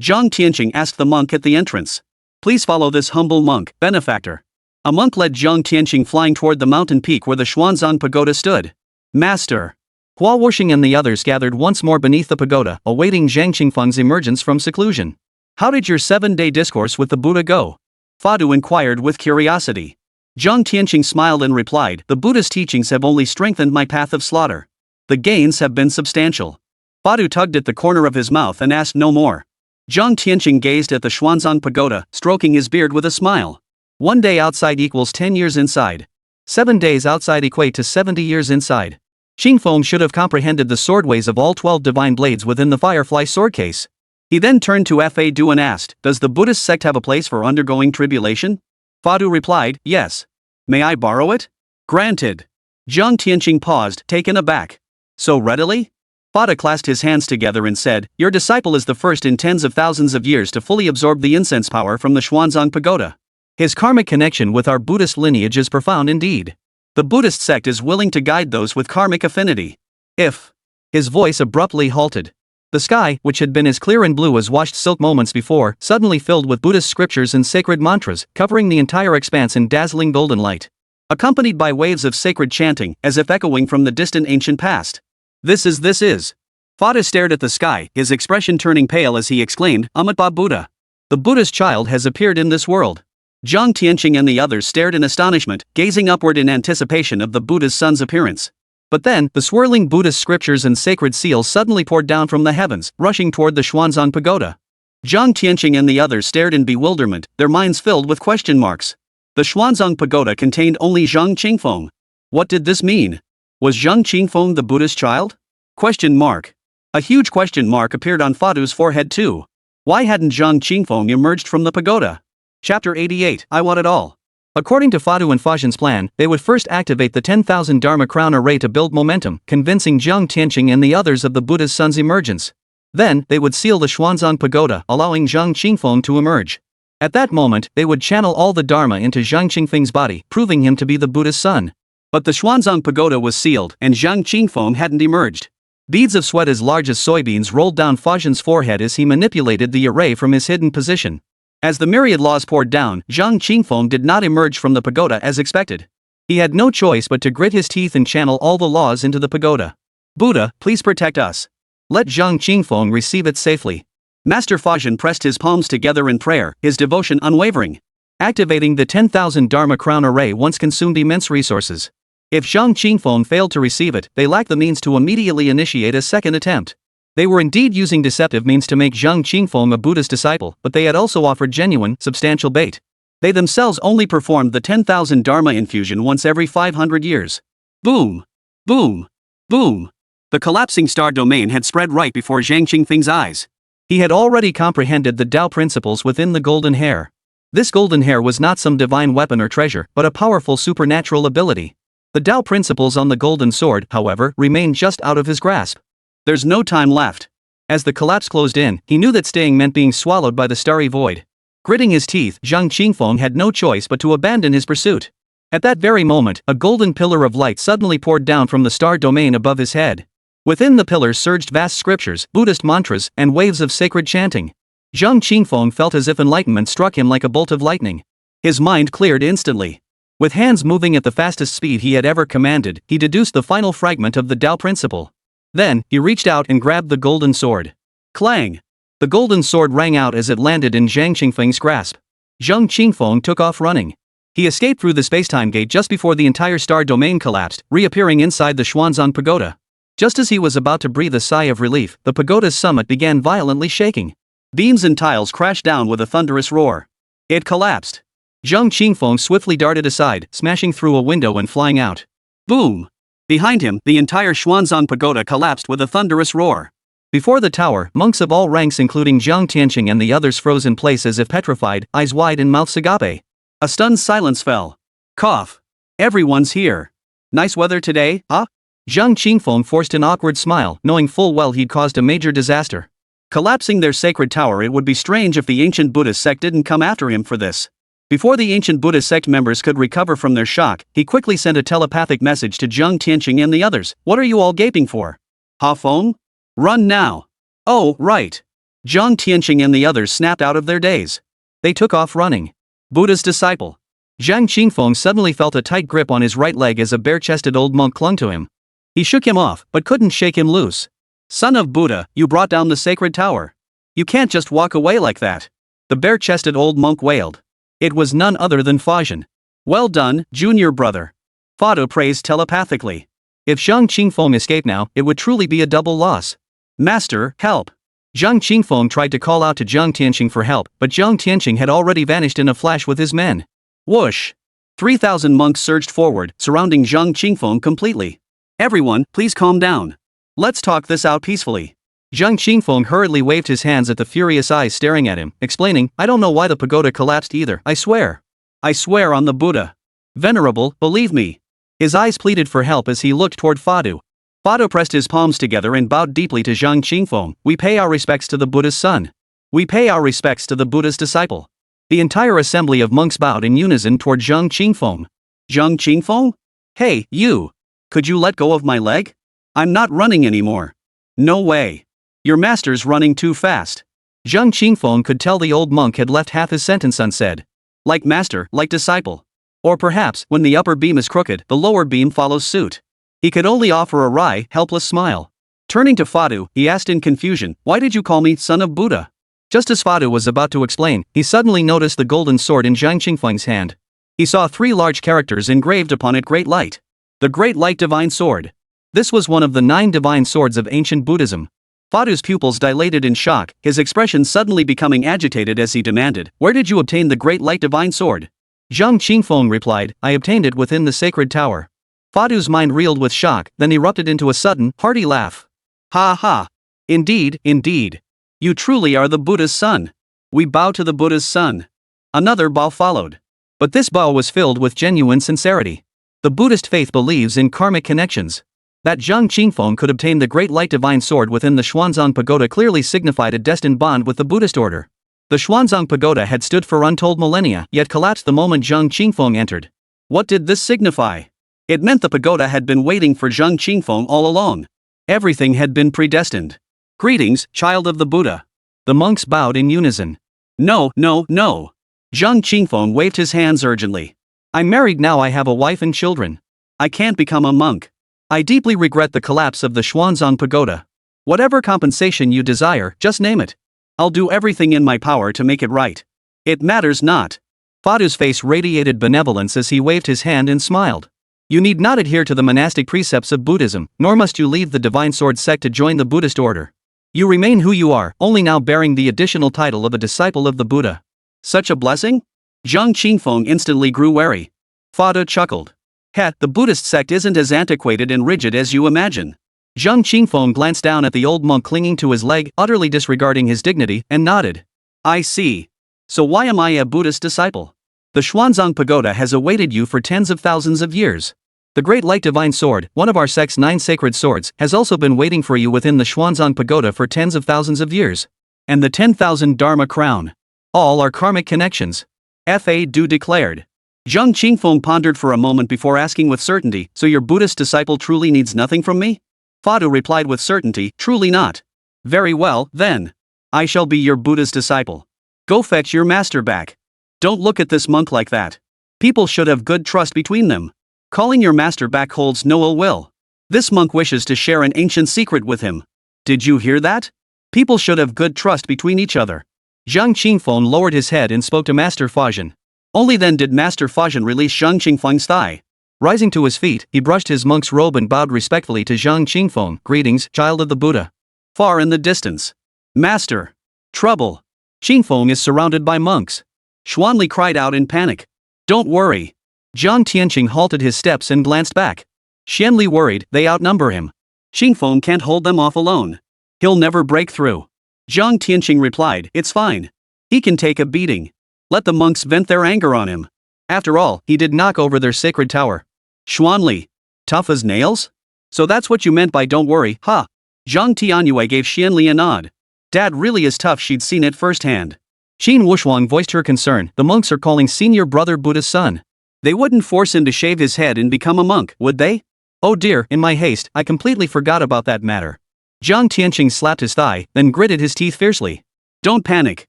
Zhang Tianqing asked the monk at the entrance. Please follow this humble monk, benefactor. A monk led Zhang Tianqing flying toward the mountain peak where the Xuanzang pagoda stood. Master. Huawusheng and the others gathered once more beneath the pagoda, awaiting Zhang Qingfeng's emergence from seclusion. How did your 7-day discourse with the Buddha go? Fadu inquired with curiosity. Zhang Tianqing smiled and replied, the Buddha's teachings have only strengthened my path of slaughter. The gains have been substantial. Fadu tugged at the corner of his mouth and asked no more. Zhang Tianqing gazed at the Xuanzang pagoda, stroking his beard with a smile. 1 day outside equals 10 years inside. 7 days outside equate to 70 years inside. Qingfeng should have comprehended the swordways of all 12 divine blades within the Firefly sword case. He then turned to Fadu and asked, does the Buddhist sect have a place for undergoing tribulation? Fadu replied, yes. May I borrow it? Granted. Zhang Tianqing paused, taken aback. So readily? Fadu clasped his hands together and said, your disciple is the first in tens of thousands of years to fully absorb the incense power from the Xuanzang pagoda. His karmic connection with our Buddhist lineage is profound indeed. The Buddhist sect is willing to guide those with karmic affinity. If. His voice abruptly halted. The sky, which had been as clear and blue as washed silk moments before, suddenly filled with Buddhist scriptures and sacred mantras, covering the entire expanse in dazzling golden light. Accompanied by waves of sacred chanting, as if echoing from the distant ancient past. This is. Fadu stared at the sky, his expression turning pale as he exclaimed, Amitabha Buddha. The Buddha's child has appeared in this world. Zhang Tianqing and the others stared in astonishment, gazing upward in anticipation of the Buddha's son's appearance. But then, the swirling Buddhist scriptures and sacred seals suddenly poured down from the heavens, rushing toward the Xuanzang pagoda. Zhang Tianqing and the others stared in bewilderment, their minds filled with question marks. The Xuanzang pagoda contained only Zhang Qingfeng. What did this mean? Was Zhang Qingfeng the Buddha's child? Question mark. A huge question mark appeared on Fadu's forehead too. Why hadn't Zhang Qingfeng emerged from the pagoda? Chapter 88, I Want It All. According to Fadu and Faxian's plan, they would first activate the 10,000 Dharma crown array to build momentum, convincing Zhang Tianyue and the others of the Buddha's son's emergence. Then, they would seal the Xuanzang pagoda, allowing Zhang Qingfeng to emerge. At that moment, they would channel all the Dharma into Zhang Qingfeng's body, proving him to be the Buddha's son. But the Xuanzang pagoda was sealed, and Zhang Qingfeng hadn't emerged. Beads of sweat as large as soybeans rolled down Faxian's forehead as he manipulated the array from his hidden position. As the myriad laws poured down, Zhang Qingfeng did not emerge from the pagoda as expected. He had no choice but to grit his teeth and channel all the laws into the pagoda. Buddha, please protect us. Let Zhang Qingfeng receive it safely. Master Faxian pressed his palms together in prayer, his devotion unwavering. Activating the 10,000 Dharma crown array once consumed immense resources. If Zhang Qingfeng failed to receive it, they lacked the means to immediately initiate a second attempt. They were indeed using deceptive means to make Zhang Qingfeng a Buddha's disciple, but they had also offered genuine, substantial bait. They themselves only performed the 10,000 Dharma infusion once every 500 years. Boom! Boom! Boom! The collapsing star domain had spread right before Zhang Qingfeng's eyes. He had already comprehended the Tao principles within the golden hair. This golden hair was not some divine weapon or treasure, but a powerful supernatural ability. The Tao principles on the golden sword, however, remained just out of his grasp. There's no time left. As the collapse closed in, he knew that staying meant being swallowed by the starry void. Gritting his teeth, Zhang Qingfeng had no choice but to abandon his pursuit. At that very moment, a golden pillar of light suddenly poured down from the star domain above his head. Within the pillar surged vast scriptures, Buddhist mantras, and waves of sacred chanting. Zhang Qingfeng felt as if enlightenment struck him like a bolt of lightning. His mind cleared instantly. With hands moving at the fastest speed he had ever commanded, he deduced the final fragment of the Tao principle. Then, he reached out and grabbed the golden sword. Clang! The golden sword rang out as it landed in Zhang Qingfeng's grasp. Zhang Qingfeng took off running. He escaped through the spacetime gate just before the entire star domain collapsed, reappearing inside the Xuanzang pagoda. Just as he was about to breathe a sigh of relief, the pagoda's summit began violently shaking. Beams and tiles crashed down with a thunderous roar. It collapsed. Zhang Qingfeng swiftly darted aside, smashing through a window and flying out. Boom! Behind him, the entire Xuanzang pagoda collapsed with a thunderous roar. Before the tower, monks of all ranks including Zhang Tianyue and the others froze in place as if petrified, eyes wide and mouths agape. A stunned silence fell. Cough. Everyone's here. Nice weather today, huh? Zhang Qingfeng forced an awkward smile, knowing full well he'd caused a major disaster. Collapsing their sacred tower, it would be strange if the ancient Buddhist sect didn't come after him for this. Before the ancient Buddhist sect members could recover from their shock, he quickly sent a telepathic message to Zhang Tianyue and the others. What are you all gaping for? Ha Feng? Run now! Oh, right! Zhang Tianyue and the others snapped out of their daze. They took off running. Buddha's disciple. Zhang Qingfeng suddenly felt a tight grip on his right leg as a bare-chested old monk clung to him. He shook him off, but couldn't shake him loose. Son of Buddha, you brought down the sacred tower. You can't just walk away like that. The bare-chested old monk wailed. It was none other than Faxian. Well done, junior brother. Fado praised telepathically. If Zhang Qingfeng escaped now, it would truly be a double loss. Master, help. Zhang Qingfeng tried to call out to Zhang Tianyue for help, but Zhang Tianyue had already vanished in a flash with his men. Whoosh! 3,000 monks surged forward, surrounding Zhang Qingfeng completely. Everyone, please calm down. Let's talk this out peacefully. Zhang Qingfeng hurriedly waved his hands at the furious eyes staring at him, explaining, I don't know why the pagoda collapsed either, I swear. I swear on the Buddha. Venerable, believe me. His eyes pleaded for help as he looked toward Fado. Fado pressed his palms together and bowed deeply to Zhang Qingfeng. We pay our respects to the Buddha's son. We pay our respects to the Buddha's disciple. The entire assembly of monks bowed in unison toward Zhang Qingfeng. Zhang Qingfeng? Hey, you! Could you let go of my leg? I'm not running anymore. No way. Your master's running too fast. Zhang Qingfeng could tell the old monk had left half his sentence unsaid. Like master, like disciple. Or perhaps, when the upper beam is crooked, the lower beam follows suit. He could only offer a wry, helpless smile. Turning to Fado, he asked in confusion, why did you call me son of Buddha? Just as Fado was about to explain, he suddenly noticed the golden sword in Zhang Qingfeng's hand. He saw 3 large characters engraved upon it: Great Light. The Great Light Divine Sword. This was one of the 9 divine swords of ancient Buddhism. Fadu's pupils dilated in shock, his expression suddenly becoming agitated as he demanded, where did you obtain the Great Light Divine Sword? Zhang Qingfeng replied, I obtained it within the sacred tower. Fadu's mind reeled with shock, then erupted into a sudden, hearty laugh. Ha ha. Indeed, indeed. You truly are the Buddha's son. We bow to the Buddha's son. Another bow followed. But this bow was filled with genuine sincerity. The Buddhist faith believes in karmic connections. That Zhang Qingfeng could obtain the great light divine sword within the Xuanzang Pagoda clearly signified a destined bond with the Buddhist order. The Xuanzang Pagoda had stood for untold millennia, yet collapsed the moment Zhang Qingfeng entered. What did this signify? It meant the pagoda had been waiting for Zhang Qingfeng all along. Everything had been predestined. Greetings, child of the Buddha. The monks bowed in unison. No, no, no. Zhang Qingfeng waved his hands urgently. I'm married now, I have a wife and children. I can't become a monk. I deeply regret the collapse of the Xuanzang Pagoda. Whatever compensation you desire, just name it. I'll do everything in my power to make it right. It matters not. Fadu's face radiated benevolence as he waved his hand and smiled. You need not adhere to the monastic precepts of Buddhism, nor must you leave the Divine Sword sect to join the Buddhist order. You remain who you are, only now bearing the additional title of a disciple of the Buddha. Such a blessing? Zhang Qingfeng instantly grew wary. Fadu chuckled. The Buddhist sect isn't as antiquated and rigid as you imagine. Zhang Qingfeng glanced down at the old monk clinging to his leg, utterly disregarding his dignity, and nodded. I see. So why am I a Buddhist disciple? The Xuanzang Pagoda has awaited you for tens of thousands of years. The Great Light Divine Sword, one of our sect's 9 sacred swords, has also been waiting for you within the Xuanzang Pagoda for tens of thousands of years. And the 10,000 Dharma crown. All are karmic connections. Fadu declared. Zhang Qingfeng pondered for a moment before asking with certainty, so your Buddhist disciple truly needs nothing from me? Fadu replied with certainty, truly not. Very well, then. I shall be your Buddha's disciple. Go fetch your master back. Don't look at this monk like that. People should have good trust between them. Calling your master back holds no ill will. This monk wishes to share an ancient secret with him. Did you hear that? People should have good trust between each other. Zhang Qingfeng lowered his head and spoke to Master Fajan. Only then did Master Fajan release Zhang Qingfeng's thigh. Rising to his feet, he brushed his monk's robe and bowed respectfully to Zhang Qingfeng. Greetings, child of the Buddha. Far in the distance. Master. Trouble. Qingfeng is surrounded by monks. Xuanli cried out in panic. Don't worry. Zhang Tianyue halted his steps and glanced back. Xuanli worried, they outnumber him. Qingfeng can't hold them off alone. He'll never break through. Zhang Tianyue replied, it's fine. He can take a beating. Let the monks vent their anger on him. After all, he did knock over their sacred tower. Xuanli. Tough as nails? So that's what you meant by don't worry, huh? Zhang Tianyue gave Xuanli a nod. Dad really is tough, she'd seen it firsthand. Qin Wushuang voiced her concern. The monks are calling senior brother Buddha's son. They wouldn't force him to shave his head and become a monk, would they? Oh dear, in my haste, I completely forgot about that matter. Zhang Tianyue slapped his thigh, then gritted his teeth fiercely. Don't panic.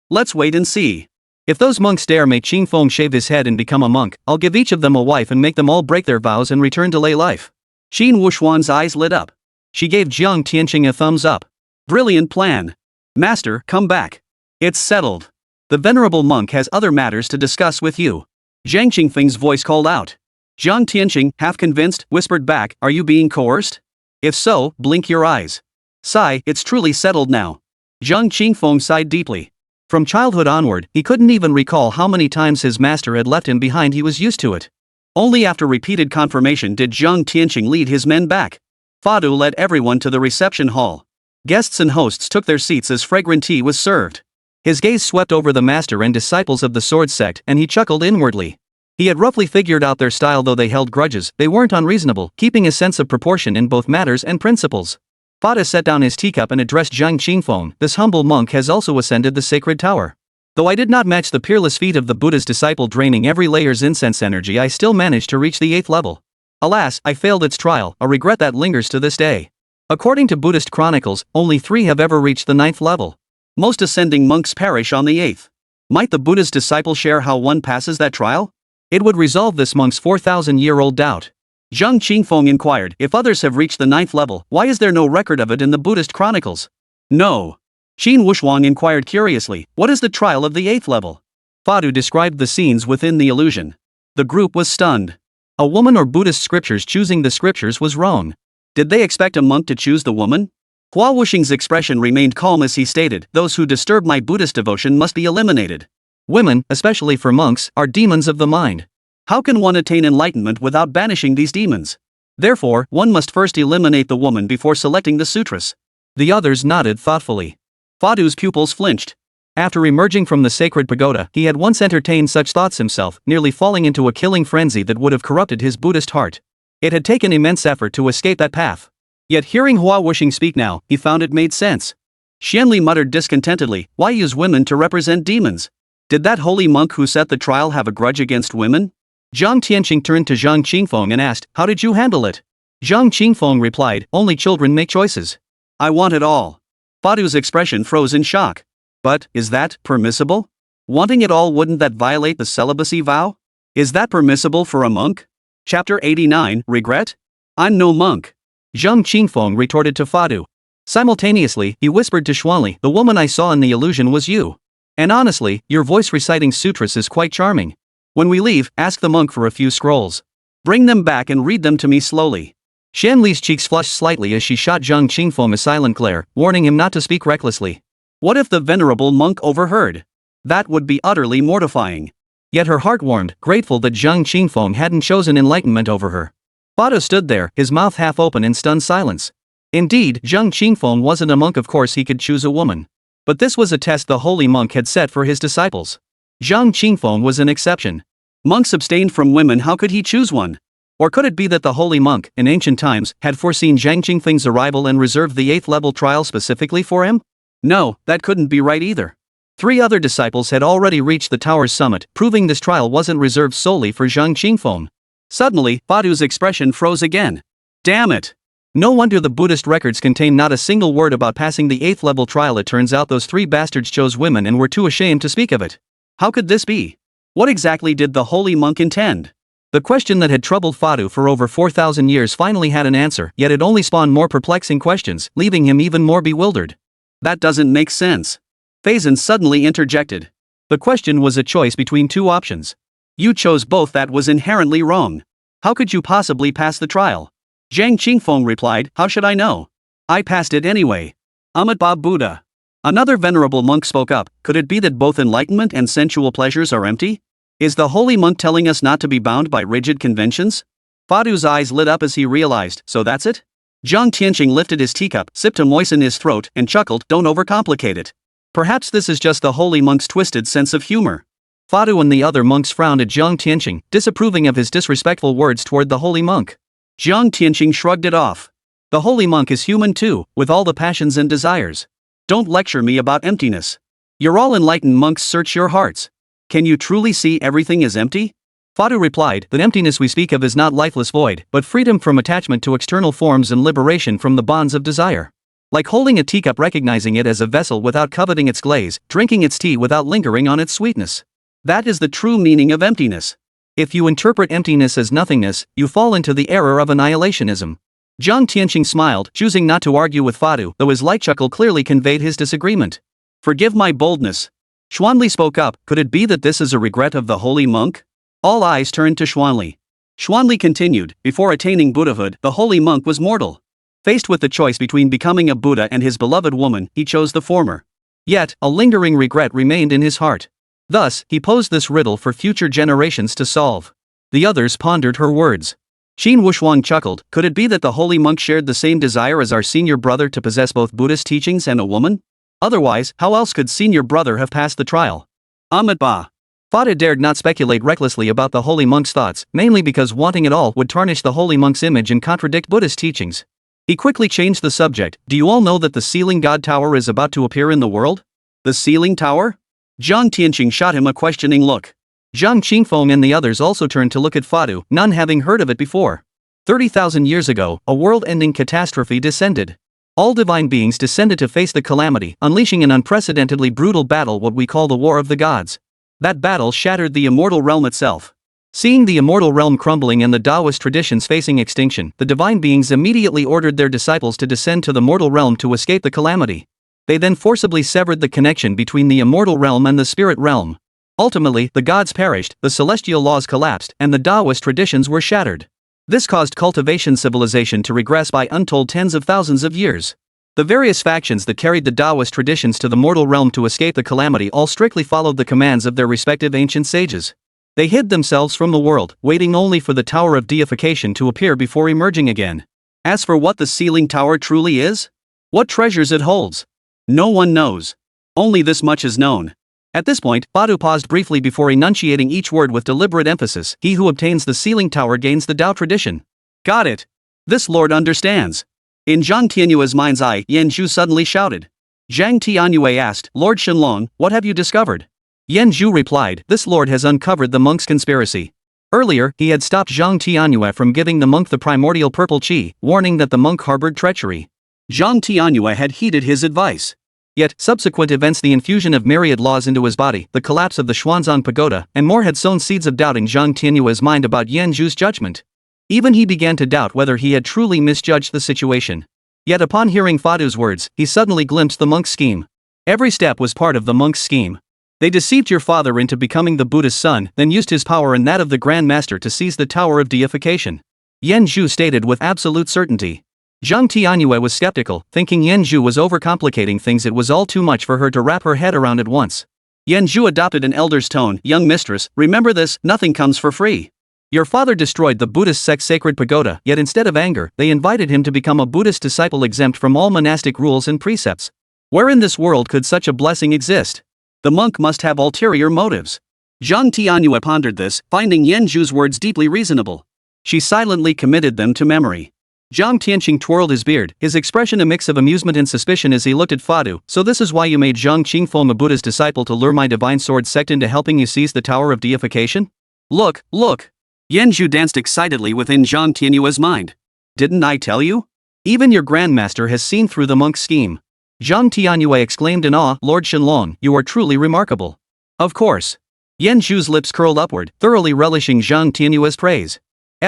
Let's wait and see. If those monks dare make Qingfeng shave his head and become a monk, I'll give each of them a wife and make them all break their vows and return to lay life. Qin Wushuang's eyes lit up. She gave Zhang Tianyue a thumbs up. Brilliant plan. Master, come back. It's settled. The venerable monk has other matters to discuss with you. Zhang Qingfeng's voice called out. Zhang Tianyue, half convinced, whispered back, are you being coerced? If so, blink your eyes. Sigh, it's truly settled now. Zhang Qingfeng sighed deeply. From childhood onward, he couldn't even recall how many times his master had left him behind. He was used to it. Only after repeated confirmation did Zhang Tianyue lead his men back. Fadu led everyone to the reception hall. Guests and hosts took their seats as fragrant tea was served. His gaze swept over the master and disciples of the sword sect, and he chuckled inwardly. He had roughly figured out their style. Though they held grudges, they weren't unreasonable, keeping a sense of proportion in both matters and principles. Fadu set down his teacup and addressed Zhang Qingfeng. This humble monk has also ascended the sacred tower. Though I did not match the peerless feat of the Buddha's disciple draining every layer's incense energy, I still managed to reach the 8th level. Alas, I failed its trial, a regret that lingers to this day. According to Buddhist chronicles, only 3 have ever reached the 9th level. Most ascending monks perish on the 8th. Might the Buddha's disciple share how one passes that trial? It would resolve this monk's 4,000-year-old doubt. Zhang Qingfeng inquired, if others have reached the 9th level, why is there no record of it in the Buddhist chronicles? No. Qin Wushuang inquired curiously, what is the trial of the 8th level? Fadu described the scenes within the illusion. The group was stunned. A woman or Buddhist scriptures choosing the scriptures was wrong. Did they expect a monk to choose the woman? Hua Wuxing's expression remained calm as he stated, those who disturb my Buddhist devotion must be eliminated. Women, especially for monks, are demons of the mind. How can one attain enlightenment without banishing these demons? Therefore, one must first eliminate the woman before selecting the sutras. The others nodded thoughtfully. Fadu's pupils flinched. After emerging from the sacred pagoda, he had once entertained such thoughts himself, nearly falling into a killing frenzy that would have corrupted his Buddhist heart. It had taken immense effort to escape that path. Yet hearing Hua Wuxing speak now, he found it made sense. Xuanli muttered discontentedly, why use women to represent demons? Did that holy monk who set the trial have a grudge against women? Zhang Tianyue turned to Zhang Qingfeng and asked, how did you handle it? Zhang Qingfeng replied, only children make choices. I want it all. Fadu's expression froze in shock. But, is that permissible? Wanting it all, wouldn't that violate the celibacy vow? Is that permissible for a monk? Chapter 89, Regret? I'm no monk. Zhang Qingfeng retorted to Fadu. Simultaneously, he whispered to Xuanli, the woman I saw in the illusion was you. And honestly, your voice reciting sutras is quite charming. When we leave, ask the monk for a few scrolls. Bring them back and read them to me slowly. Xuanli's cheeks flushed slightly as she shot Zhang Qingfeng a silent glare, warning him not to speak recklessly. What if the venerable monk overheard? That would be utterly mortifying. Yet her heart warmed, grateful that Zhang Qingfeng hadn't chosen enlightenment over her. Fadu stood there, his mouth half open in stunned silence. Indeed, Zhang Qingfeng wasn't a monk, of course he could choose a woman. But this was a test the holy monk had set for his disciples. Zhang Qingfeng was an exception. Monks abstained from women, how could he choose one? Or could it be that the holy monk, in ancient times, had foreseen Zhang Qingfeng's arrival and reserved the 8th level trial specifically for him? No, that couldn't be right either. 3 other disciples had already reached the tower's summit, proving this trial wasn't reserved solely for Zhang Qingfeng. Suddenly, Fadu's expression froze again. Damn it! No wonder the Buddhist records contain not a single word about passing the 8th level trial. It turns out those 3 bastards chose women and were too ashamed to speak of it. How could this be? What exactly did the holy monk intend? The question that had troubled Fadu for over 4,000 years finally had an answer, yet it only spawned more perplexing questions, leaving him even more bewildered. That doesn't make sense. Faison suddenly interjected. The question was a choice between 2 options. You chose both. That was inherently wrong. How could you possibly pass the trial? Zhang Qingfeng replied, how should I know? I passed it anyway. Amitabha Buddha. Another venerable monk spoke up, could it be that both enlightenment and sensual pleasures are empty? Is the holy monk telling us not to be bound by rigid conventions? Fadu's eyes lit up as he realized, so that's it? Zhang Tianyue lifted his teacup, sipped to moisten his throat, and chuckled, don't overcomplicate it. Perhaps this is just the holy monk's twisted sense of humor. Fadu and the other monks frowned at Zhang Tianyue, disapproving of his disrespectful words toward the holy monk. Zhang Tianyue shrugged it off. The holy monk is human too, with all the passions and desires. Don't lecture me about emptiness. You're all enlightened monks, search your hearts. Can you truly see everything is empty? Fadu replied, that emptiness we speak of is not lifeless void, but freedom from attachment to external forms and liberation from the bonds of desire. Like holding a teacup, recognizing it as a vessel without coveting its glaze, drinking its tea without lingering on its sweetness. That is the true meaning of emptiness. If you interpret emptiness as nothingness, you fall into the error of annihilationism. Zhang Tianyue smiled, choosing not to argue with Fadu, though his light chuckle clearly conveyed his disagreement. Forgive my boldness. Xuanli spoke up, could it be that this is a regret of the holy monk? All eyes turned to Xuanli. Xuanli continued, before attaining Buddhahood, the holy monk was mortal. Faced with the choice between becoming a Buddha and his beloved woman, he chose the former. Yet, a lingering regret remained in his heart. Thus, he posed this riddle for future generations to solve. The others pondered her words. Qin Wushuang chuckled, could it be that the holy monk shared the same desire as our senior brother to possess both Buddhist teachings and a woman? Otherwise, how else could senior brother have passed the trial? Amitabha. Fadu dared not speculate recklessly about the holy monk's thoughts, mainly because wanting it all would tarnish the holy monk's image and contradict Buddhist teachings. He quickly changed the subject, do you all know that the ceiling god tower is about to appear in the world? The ceiling tower? Zhang Tianyue shot him a questioning look. Zhang Qingfeng and the others also turned to look at Fadu, none having heard of it before. 30,000 years ago, a world-ending catastrophe descended. All divine beings descended to face the calamity, unleashing an unprecedentedly brutal battle, what we call the War of the Gods. That battle shattered the immortal realm itself. Seeing the immortal realm crumbling and the Taoist traditions facing extinction, the divine beings immediately ordered their disciples to descend to the mortal realm to escape the calamity. They then forcibly severed the connection between the immortal realm and the spirit realm. Ultimately, the gods perished, the celestial laws collapsed, and the Taoist traditions were shattered. This caused cultivation civilization to regress by untold tens of thousands of years. The various factions that carried the Taoist traditions to the mortal realm to escape the calamity all strictly followed the commands of their respective ancient sages. They hid themselves from the world, waiting only for the tower of deification to appear before emerging again. As for what the ceiling tower truly is? What treasures it holds? No one knows. Only this much is known. At this point, Badu paused briefly before enunciating each word with deliberate emphasis. He who obtains the sealing tower gains the Tao tradition. Got it. This lord understands. In Zhang Tianyue's mind's eye, Yan Zhu suddenly shouted. Zhang Tianyue asked, Lord Shenlong, what have you discovered? Yan Zhu replied, this lord has uncovered the monk's conspiracy. Earlier, he had stopped Zhang Tianyue from giving the monk the primordial purple qi, warning that the monk harbored treachery. Zhang Tianyue had heeded his advice. Yet, subsequent events, the infusion of myriad laws into his body, the collapse of the Xuanzang pagoda, and more had sown seeds of doubt in Zhang Tianyue's mind about Yan Zhu's judgment. Even he began to doubt whether he had truly misjudged the situation. Yet upon hearing Fadu's words, he suddenly glimpsed the monk's scheme. Every step was part of the monk's scheme. They deceived your father into becoming the Buddha's son, then used his power and that of the Grand Master to seize the tower of deification. Yan Zhu stated with absolute certainty. Zhang Tianyue was skeptical, thinking Yan Zhu was overcomplicating things. It was all too much for her to wrap her head around at once. Yan Zhu adopted an elder's tone. Young mistress, remember this, nothing comes for free. Your father destroyed the Buddhist sect's sacred pagoda, yet instead of anger, they invited him to become a Buddhist disciple exempt from all monastic rules and precepts. Where in this world could such a blessing exist? The monk must have ulterior motives. Zhang Tianyue pondered this, finding Yan Zhu's words deeply reasonable. She silently committed them to memory. Zhang Tianqing twirled his beard, his expression a mix of amusement and suspicion as he looked at Fadu. So this is why you made Zhang Qingfeng a Buddha's disciple, to lure my divine sword sect into helping you seize the tower of deification? Look, look! Yan Zhu danced excitedly within Zhang Tianyue's mind. Didn't I tell you? Even your grandmaster has seen through the monk's scheme. Zhang Tianyue exclaimed in awe, Lord Shenlong, you are truly remarkable. Of course. Yan Zhu's lips curled upward, thoroughly relishing Zhang Tianyue's praise.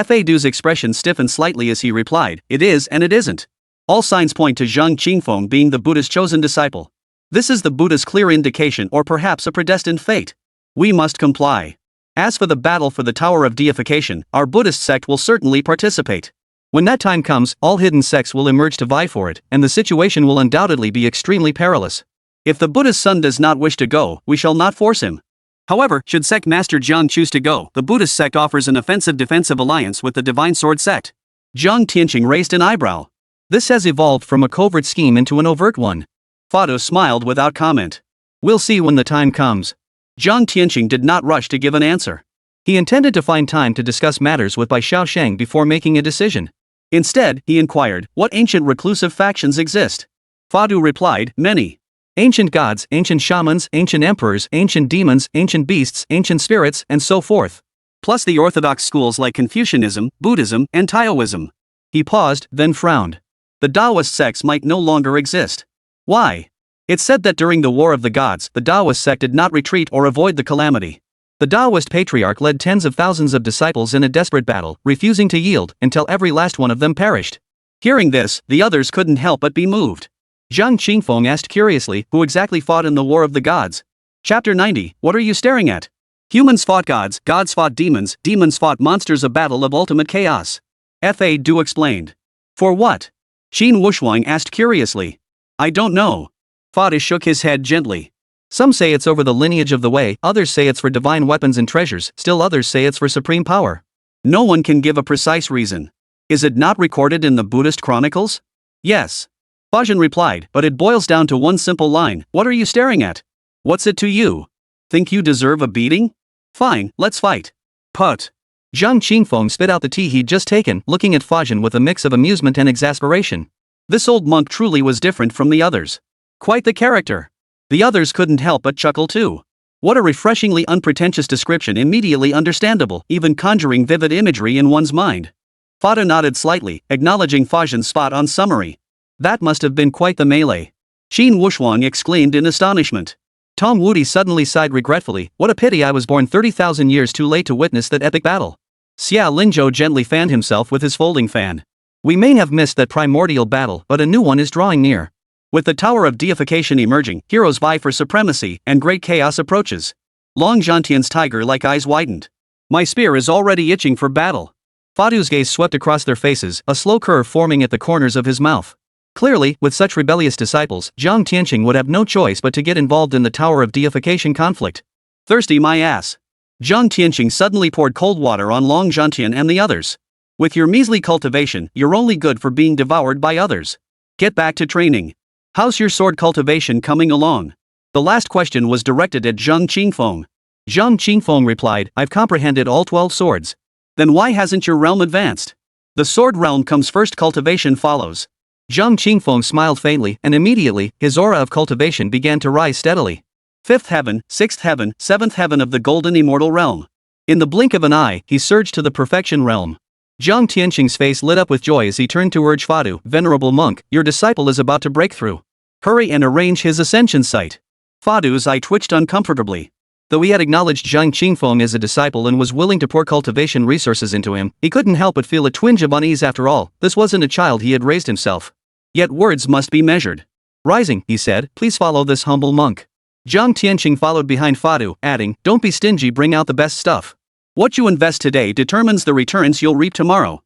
Fadu's expression stiffened slightly as he replied, it is and it isn't. All signs point to Zhang Qingfeng being the Buddha's chosen disciple. This is the Buddha's clear indication, or perhaps a predestined fate. We must comply. As for the battle for the Tower of Deification, our Buddhist sect will certainly participate. When that time comes, all hidden sects will emerge to vie for it, and the situation will undoubtedly be extremely perilous. If the Buddha's son does not wish to go, we shall not force him. However, should Sect Master Zhang choose to go, the Buddhist sect offers an offensive-defensive alliance with the Divine Sword sect. Zhang Tianqing raised an eyebrow. This has evolved from a covert scheme into an overt one. Fado smiled without comment. We'll see when the time comes. Zhang Tianqing did not rush to give an answer. He intended to find time to discuss matters with Bai Xiaosheng before making a decision. Instead, he inquired, what ancient reclusive factions exist? Fadu replied, many. Ancient gods, ancient shamans, ancient emperors, ancient demons, ancient beasts, ancient spirits, and so forth. Plus the orthodox schools like Confucianism, Buddhism, and Taoism. He paused, then frowned. The Taoist sects might no longer exist. Why? It's said that during the War of the Gods, the Taoist sect did not retreat or avoid the calamity. The Taoist patriarch led tens of thousands of disciples in a desperate battle, refusing to yield, until every last one of them perished. Hearing this, the others couldn't help but be moved. Zhang Qingfeng asked curiously, who exactly fought in the War of the Gods? Chapter 90, what are you staring at? Humans fought gods fought demons, demons fought monsters, a battle of ultimate chaos. Fadu explained. For what? Xin Wushuang asked curiously. I don't know. Fadu shook his head gently. Some say it's over the lineage of the way, others say it's for divine weapons and treasures, still others say it's for supreme power. No one can give a precise reason. Is it not recorded in the Buddhist chronicles? Yes. Fajan replied, but it boils down to one simple line, what are you staring at? What's it to you? Think you deserve a beating? Fine, let's fight. Put. Zhang Qingfeng spit out the tea he'd just taken, looking at Fajan with a mix of amusement and exasperation. This old monk truly was different from the others. Quite the character. The others couldn't help but chuckle too. What a refreshingly unpretentious description, immediately understandable, even conjuring vivid imagery in one's mind. Fada nodded slightly, acknowledging Fajan's spot-on summary. That must have been quite the melee. Xin Wushuang exclaimed in astonishment. Tom Woody suddenly sighed regretfully, what a pity I was born 30,000 years too late to witness that epic battle. Xia Linzhou gently fanned himself with his folding fan. We may have missed that primordial battle, but a new one is drawing near. With the Tower of Deification emerging, heroes vie for supremacy, and great chaos approaches. Long Zhantian's tiger-like eyes widened. My spear is already itching for battle. Fadu's gaze swept across their faces, a slow curve forming at the corners of his mouth. Clearly, with such rebellious disciples, Zhang Tianqing would have no choice but to get involved in the Tower of Deification conflict. Thirsty my ass. Zhang Tianqing suddenly poured cold water on Long Zhantian and the others. With your measly cultivation, you're only good for being devoured by others. Get back to training. How's your sword cultivation coming along? The last question was directed at Zhang Qingfeng. Zhang Qingfeng replied, I've comprehended all 12 swords. Then why hasn't your realm advanced? The sword realm comes first, cultivation follows. Zhang Qingfeng smiled faintly, and immediately, his aura of cultivation began to rise steadily. 5th heaven, 6th heaven, 7th heaven of the golden immortal realm. In the blink of an eye, he surged to the perfection realm. Zhang Tianyue's face lit up with joy as he turned to urge Fadu, Venerable monk, your disciple is about to break through. Hurry and arrange his ascension site. Fadu's eye twitched uncomfortably. Though he had acknowledged Zhang Qingfeng as a disciple and was willing to pour cultivation resources into him, he couldn't help but feel a twinge of unease. After all, this wasn't a child he had raised himself. Yet words must be measured. Rising, he said, please follow this humble monk. Zhang Tianyue followed behind Fadu, adding, don't be stingy, bring out the best stuff. What you invest today determines the returns you'll reap tomorrow.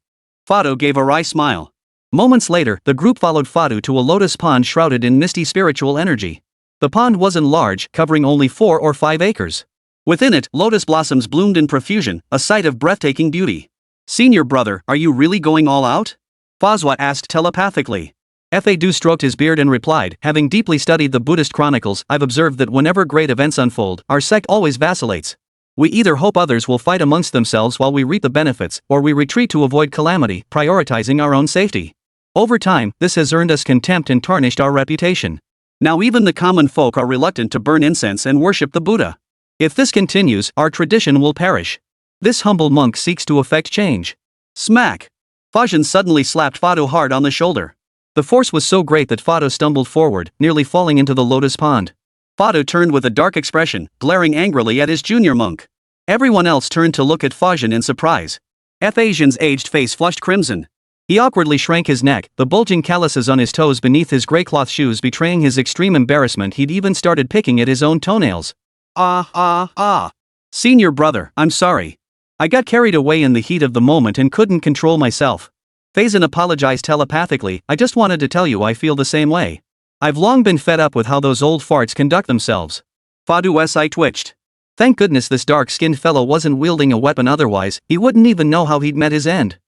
Fadu gave a wry smile. Moments later, the group followed Fadu to a lotus pond shrouded in misty spiritual energy. The pond wasn't large, covering only 4 or 5 acres. Within it, lotus blossoms bloomed in profusion, a sight of breathtaking beauty. Senior brother, are you really going all out? Fazwa asked telepathically. Fadu stroked his beard and replied, having deeply studied the Buddhist chronicles, I've observed that whenever great events unfold, our sect always vacillates. We either hope others will fight amongst themselves while we reap the benefits, or we retreat to avoid calamity, prioritizing our own safety. Over time, this has earned us contempt and tarnished our reputation. Now even the common folk are reluctant to burn incense and worship the Buddha. If this continues, our tradition will perish. This humble monk seeks to effect change. Smack! Fajin suddenly slapped Fadu hard on the shoulder. The force was so great that Fadu stumbled forward, nearly falling into the lotus pond. Fadu turned with a dark expression, glaring angrily at his junior monk. Everyone else turned to look at Fajin in surprise. Asian's aged face flushed crimson. He awkwardly shrank his neck, the bulging calluses on his toes beneath his grey cloth shoes betraying his extreme embarrassment. He'd even started picking at his own toenails. Senior brother, I'm sorry. I got carried away in the heat of the moment and couldn't control myself. Phazon apologized telepathically, I just wanted to tell you I feel the same way. I've long been fed up with how those old farts conduct themselves. Fadu's eye twitched. Thank goodness this dark-skinned fellow wasn't wielding a weapon, otherwise, he wouldn't even know how he'd met his end.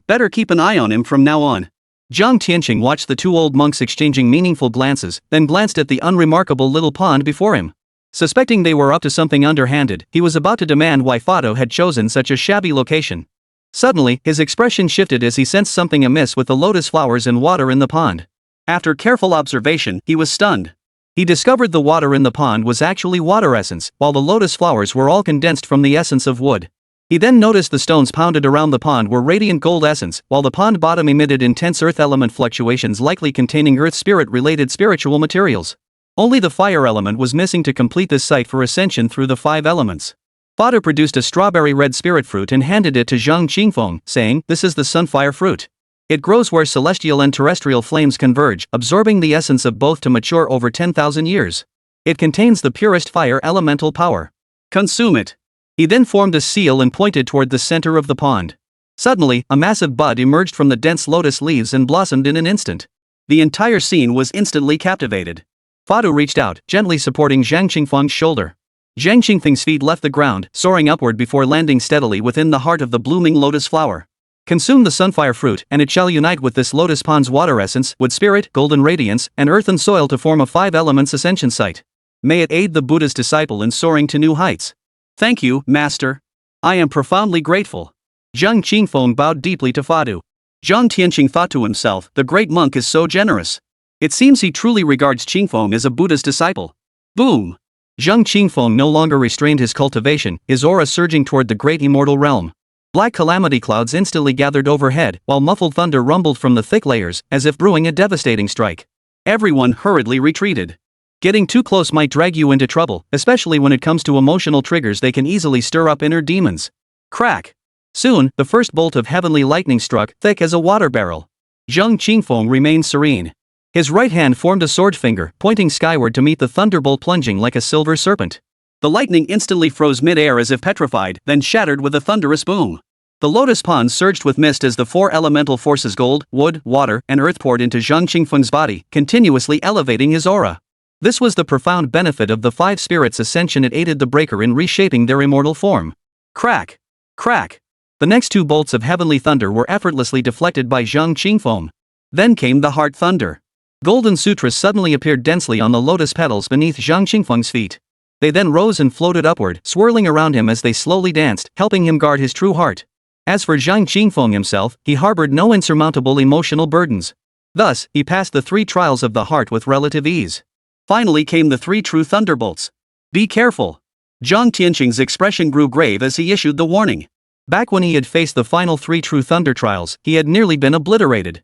Better keep an eye on him from now on. Zhang Tianyue watched the 2 old monks exchanging meaningful glances, then glanced at the unremarkable little pond before him. Suspecting they were up to something underhanded, he was about to demand why Fadu had chosen such a shabby location. Suddenly, his expression shifted as he sensed something amiss with the lotus flowers and water in the pond. After careful observation, he was stunned. He discovered the water in the pond was actually water essence, while the lotus flowers were all condensed from the essence of wood. He then noticed the stones pounded around the pond were radiant gold essence, while the pond bottom emitted intense earth element fluctuations likely containing earth spirit-related spiritual materials. Only the fire element was missing to complete this site for ascension through the 5 elements. Fadu produced a strawberry red spirit fruit and handed it to Zhang Qingfeng, saying, this is the sunfire fruit. It grows where celestial and terrestrial flames converge, absorbing the essence of both to mature over 10,000 years. It contains the purest fire elemental power. Consume it. He then formed a seal and pointed toward the center of the pond. Suddenly, a massive bud emerged from the dense lotus leaves and blossomed in an instant. The entire scene was instantly captivated. Fadu reached out, gently supporting Zhang Qingfeng's shoulder. Zhang Qingfeng's feet left the ground, soaring upward before landing steadily within the heart of the blooming lotus flower. Consume the sunfire fruit, and it shall unite with this lotus pond's water essence, wood spirit, golden radiance, and earth and soil to form a 5 elements ascension site. May it aid the Buddha's disciple in soaring to new heights. Thank you, Master. I am profoundly grateful. Zhang Qingfeng bowed deeply to Fadu. Zhang Tianyue thought to himself, the great monk is so generous. It seems he truly regards Qingfeng as a Buddha's disciple. Boom! Zhang Qingfeng no longer restrained his cultivation, his aura surging toward the great immortal realm. Black calamity clouds instantly gathered overhead, while muffled thunder rumbled from the thick layers, as if brewing a devastating strike. Everyone hurriedly retreated. Getting too close might drag you into trouble, especially when it comes to emotional triggers. They can easily stir up inner demons. Crack! Soon, the first bolt of heavenly lightning struck, thick as a water barrel. Zhang Qingfeng remained serene. His right hand formed a sword finger, pointing skyward to meet the thunderbolt plunging like a silver serpent. The lightning instantly froze mid-air as if petrified, then shattered with a thunderous boom. The lotus pond surged with mist as the 4 elemental forces gold, wood, water, and earth poured into Zhang Qingfeng's body, continuously elevating his aura. This was the profound benefit of the 5 spirits' ascension. It aided the breaker in reshaping their immortal form. Crack! Crack! The next 2 bolts of heavenly thunder were effortlessly deflected by Zhang Qingfeng. Then came the heart thunder. Golden sutras suddenly appeared densely on the lotus petals beneath Zhang Qingfeng's feet. They then rose and floated upward, swirling around him as they slowly danced, helping him guard his true heart. As for Zhang Qingfeng himself, he harbored no insurmountable emotional burdens. Thus, he passed the 3 trials of the heart with relative ease. Finally came the 3 true thunderbolts. Be careful. Zhang Tianyue's expression grew grave as he issued the warning. Back when he had faced the final 3 true thunder trials, he had nearly been obliterated.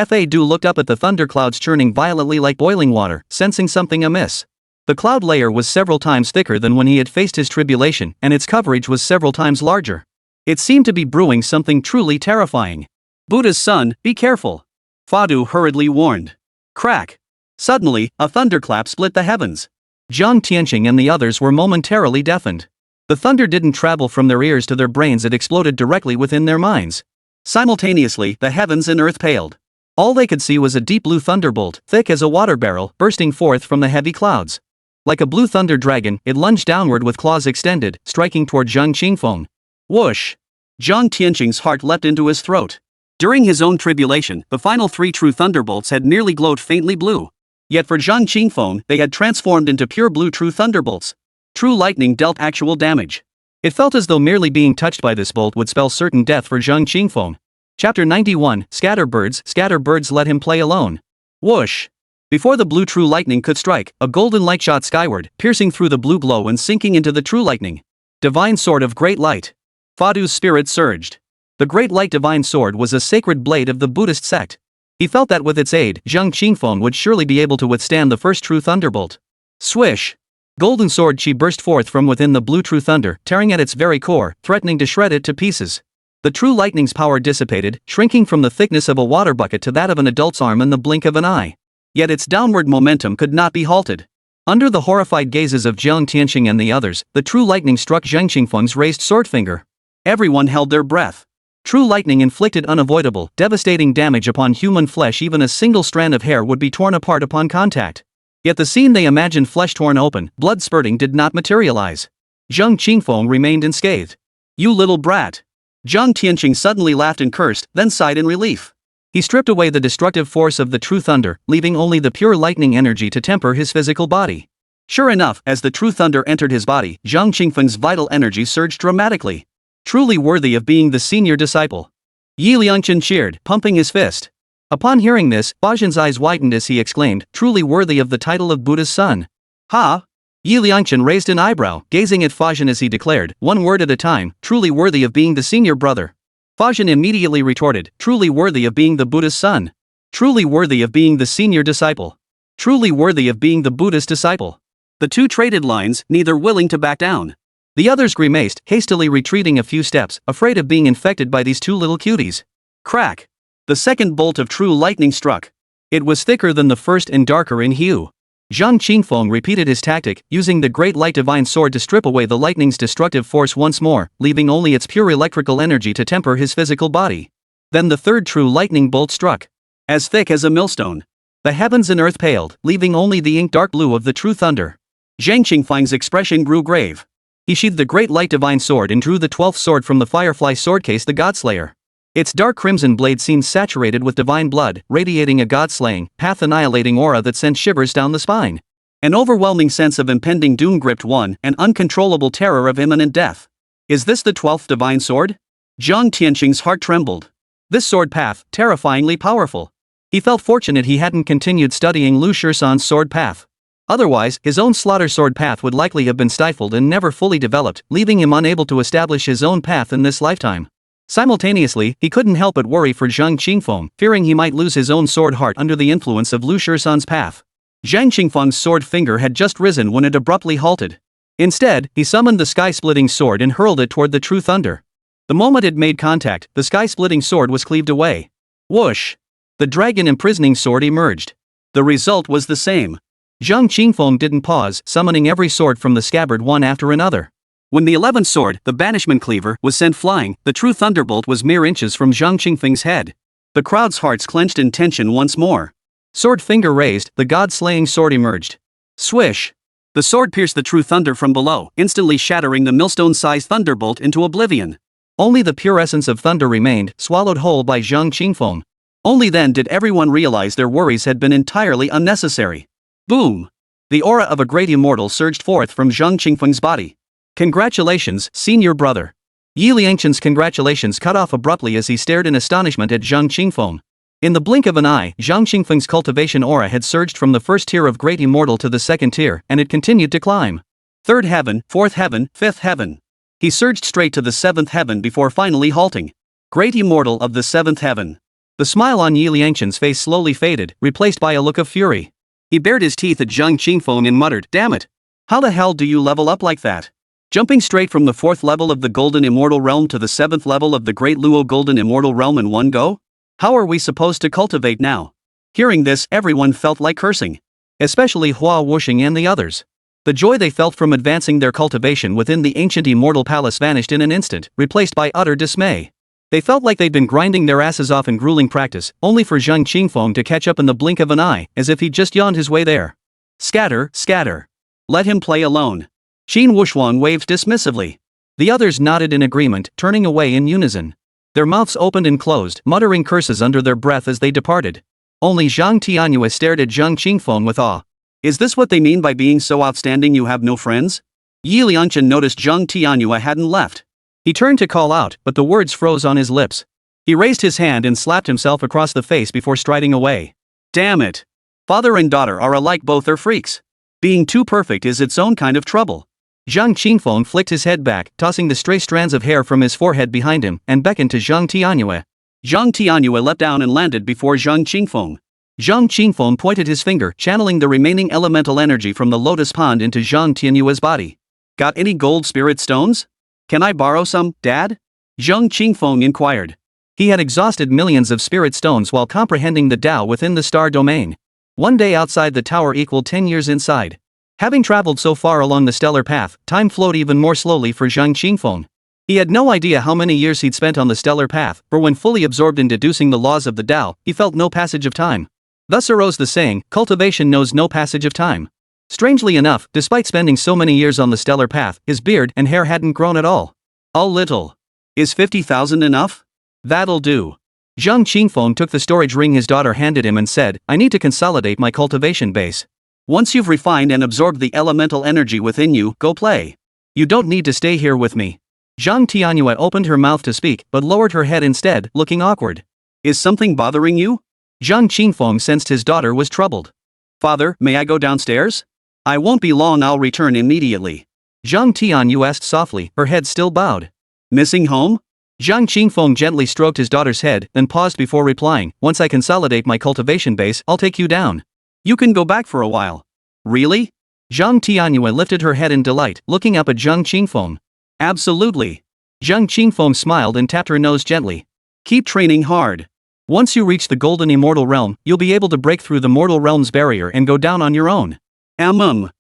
Fa Du looked up at the thunderclouds churning violently like boiling water, sensing something amiss. The cloud layer was several times thicker than when he had faced his tribulation, and its coverage was several times larger. It seemed to be brewing something truly terrifying. Buddha's son, be careful. Fa Du hurriedly warned. Crack. Suddenly, a thunderclap split the heavens. Zhang Tianyue and the others were momentarily deafened. The thunder didn't travel from their ears to their brains, it exploded directly within their minds. Simultaneously, the heavens and earth paled. All they could see was a deep blue thunderbolt, thick as a water barrel, bursting forth from the heavy clouds. Like a blue thunder dragon, it lunged downward with claws extended, striking toward Zhang Qingfeng. Whoosh! Zhang Tianyue's heart leapt into his throat. During his own tribulation, the final 3 true thunderbolts had merely glowed faintly blue. Yet for Zhang Qingfeng, they had transformed into pure blue true thunderbolts. True lightning dealt actual damage. It felt as though merely being touched by this bolt would spell certain death for Zhang Qingfeng. Chapter 91, Scatterbirds let him play alone. Whoosh! Before the blue true lightning could strike, a golden light shot skyward, piercing through the blue glow and sinking into the true lightning. Divine Sword of Great Light. Fa Du's spirit surged. The Great Light Divine Sword was a sacred blade of the Buddhist sect. He felt that with its aid, Zhang Qingfeng would surely be able to withstand the first true thunderbolt. Swish! Golden sword chi burst forth from within the blue true thunder, tearing at its very core, threatening to shred it to pieces. The true lightning's power dissipated, shrinking from the thickness of a water bucket to that of an adult's arm in the blink of an eye. Yet its downward momentum could not be halted. Under the horrified gazes of Zhang Tianyue and the others, the true lightning struck Zhang Qingfeng's raised sword finger. Everyone held their breath. True lightning inflicted unavoidable, devastating damage upon human flesh. Even a single strand of hair would be torn apart upon contact. Yet the scene they imagined, flesh torn open, blood spurting, did not materialize. Zhang Qingfeng remained unscathed. You little brat! Zhang Tianyue suddenly laughed and cursed, then sighed in relief. He stripped away the destructive force of the true thunder, leaving only the pure lightning energy to temper his physical body. Sure enough, as the true thunder entered his body, Zhang Qingfeng's vital energy surged dramatically. Truly worthy of being the senior disciple. Yi Liangchen cheered, pumping his fist. Upon hearing this, Bajin's eyes widened as he exclaimed, truly worthy of the title of Buddha's son. Ha! Yi Liangchen raised an eyebrow, gazing at Fajin as he declared, one word at a time, truly worthy of being the senior brother. Fajin immediately retorted, truly worthy of being the Buddha's son. Truly worthy of being the senior disciple. Truly worthy of being the Buddha's disciple. The two traded lines, neither willing to back down. The others grimaced, hastily retreating a few steps, afraid of being infected by these two little cuties. Crack! The second bolt of true lightning struck. It was thicker than the first and darker in hue. Zhang Qingfeng repeated his tactic, using the great light divine sword to strip away the lightning's destructive force once more, leaving only its pure electrical energy to temper his physical body. Then the third true lightning bolt struck. As thick as a millstone. The heavens and earth paled, leaving only the ink dark blue of the true thunder. Zhang Qingfeng's expression grew grave. He sheathed the great light divine sword and drew the 12th sword from the firefly swordcase, the Godslayer. Its dark crimson blade seemed saturated with divine blood, radiating a god-slaying, path-annihilating aura that sent shivers down the spine. An overwhelming sense of impending doom gripped one, an uncontrollable terror of imminent death. Is this the 12th divine sword? Zhang Tianyue's heart trembled. This sword path, terrifyingly powerful. He felt fortunate he hadn't continued studying Lu Shursan's sword path. Otherwise, his own slaughter sword path would likely have been stifled and never fully developed, leaving him unable to establish his own path in this lifetime. Simultaneously, he couldn't help but worry for Zhang Qingfeng, fearing he might lose his own sword heart under the influence of Lu Shursan's path. Zhang Qingfeng's sword finger had just risen when it abruptly halted. Instead, he summoned the sky-splitting sword and hurled it toward the true thunder. The moment it made contact, the sky-splitting sword was cleaved away. Whoosh! The dragon imprisoning sword emerged. The result was the same. Zhang Qingfeng didn't pause, summoning every sword from the scabbard one after another. When the 11th sword, the banishment cleaver, was sent flying, the true thunderbolt was mere inches from Zhang Qingfeng's head. The crowd's hearts clenched in tension once more. Sword finger raised, the god-slaying sword emerged. Swish! The sword pierced the true thunder from below, instantly shattering the millstone-sized thunderbolt into oblivion. Only the pure essence of thunder remained, swallowed whole by Zhang Qingfeng. Only then did everyone realize their worries had been entirely unnecessary. Boom! The aura of a great immortal surged forth from Zhang Qingfeng's body. Congratulations, senior brother. Yi Liangchen's congratulations cut off abruptly as he stared in astonishment at Zhang Qingfeng. In the blink of an eye, Zhang Qingfeng's cultivation aura had surged from the first tier of great immortal to the second tier, and it continued to climb. Third heaven, fourth heaven, fifth heaven. He surged straight to the seventh heaven before finally halting. Great immortal of the seventh heaven. The smile on Yi Liangchen's face slowly faded, replaced by a look of fury. He bared his teeth at Zhang Qingfeng and muttered, "Damn it! How the hell do you level up like that? Jumping straight from the fourth level of the Golden Immortal Realm to the seventh level of the Great Luo Golden Immortal Realm in one go? How are we supposed to cultivate now?" Hearing this, everyone felt like cursing. Especially Hua Wuxing and the others. The joy they felt from advancing their cultivation within the ancient immortal palace vanished in an instant, replaced by utter dismay. They felt like they'd been grinding their asses off in grueling practice, only for Zhang Qingfeng to catch up in the blink of an eye, as if he'd just yawned his way there. Scatter, scatter. Let him play alone. Qin Wushuang waved dismissively. The others nodded in agreement, turning away in unison. Their mouths opened and closed, muttering curses under their breath as they departed. Only Zhang Tianyue stared at Zhang Qingfeng with awe. Is this what they mean by being so outstanding you have no friends? Yi Liangchen noticed Zhang Tianyue hadn't left. He turned to call out, but the words froze on his lips. He raised his hand and slapped himself across the face before striding away. Damn it! Father and daughter are alike, both are freaks. Being too perfect is its own kind of trouble. Zhang Qingfeng flicked his head back, tossing the stray strands of hair from his forehead behind him, and beckoned to Zhang Tianyue. Zhang Tianyue leapt down and landed before Zhang Qingfeng. Zhang Qingfeng pointed his finger, channeling the remaining elemental energy from the lotus pond into Zhang Tianyue's body. Got any gold spirit stones? Can I borrow some, Dad? Zhang Qingfeng inquired. He had exhausted millions of spirit stones while comprehending the Tao within the star domain. One day outside the tower equaled 10 years inside. Having traveled so far along the stellar path, time flowed even more slowly for Zhang Qingfeng. He had no idea how many years he'd spent on the stellar path, for when fully absorbed in deducing the laws of the Tao, he felt no passage of time. Thus arose the saying, cultivation knows no passage of time. Strangely enough, despite spending so many years on the stellar path, his beard and hair hadn't grown at all. A little. Is 50,000 enough? That'll do. Zhang Qingfeng took the storage ring his daughter handed him and said, I need to consolidate my cultivation base. Once you've refined and absorbed the elemental energy within you, go play. You don't need to stay here with me. Zhang Tianyue opened her mouth to speak, but lowered her head instead, looking awkward. Is something bothering you? Zhang Qingfeng sensed his daughter was troubled. Father, may I go downstairs? I won't be long, I'll return immediately. Zhang Tianyue asked softly, her head still bowed. Missing home? Zhang Qingfeng gently stroked his daughter's head, then paused before replying, once I consolidate my cultivation base, I'll take you down. You can go back for a while. Really? Zhang Tianyue lifted her head in delight, looking up at Zhang Qingfeng. Absolutely. Zhang Qingfeng smiled and tapped her nose gently. Keep training hard. Once you reach the Golden Immortal Realm, you'll be able to break through the mortal realm's barrier and go down on your own. Zhang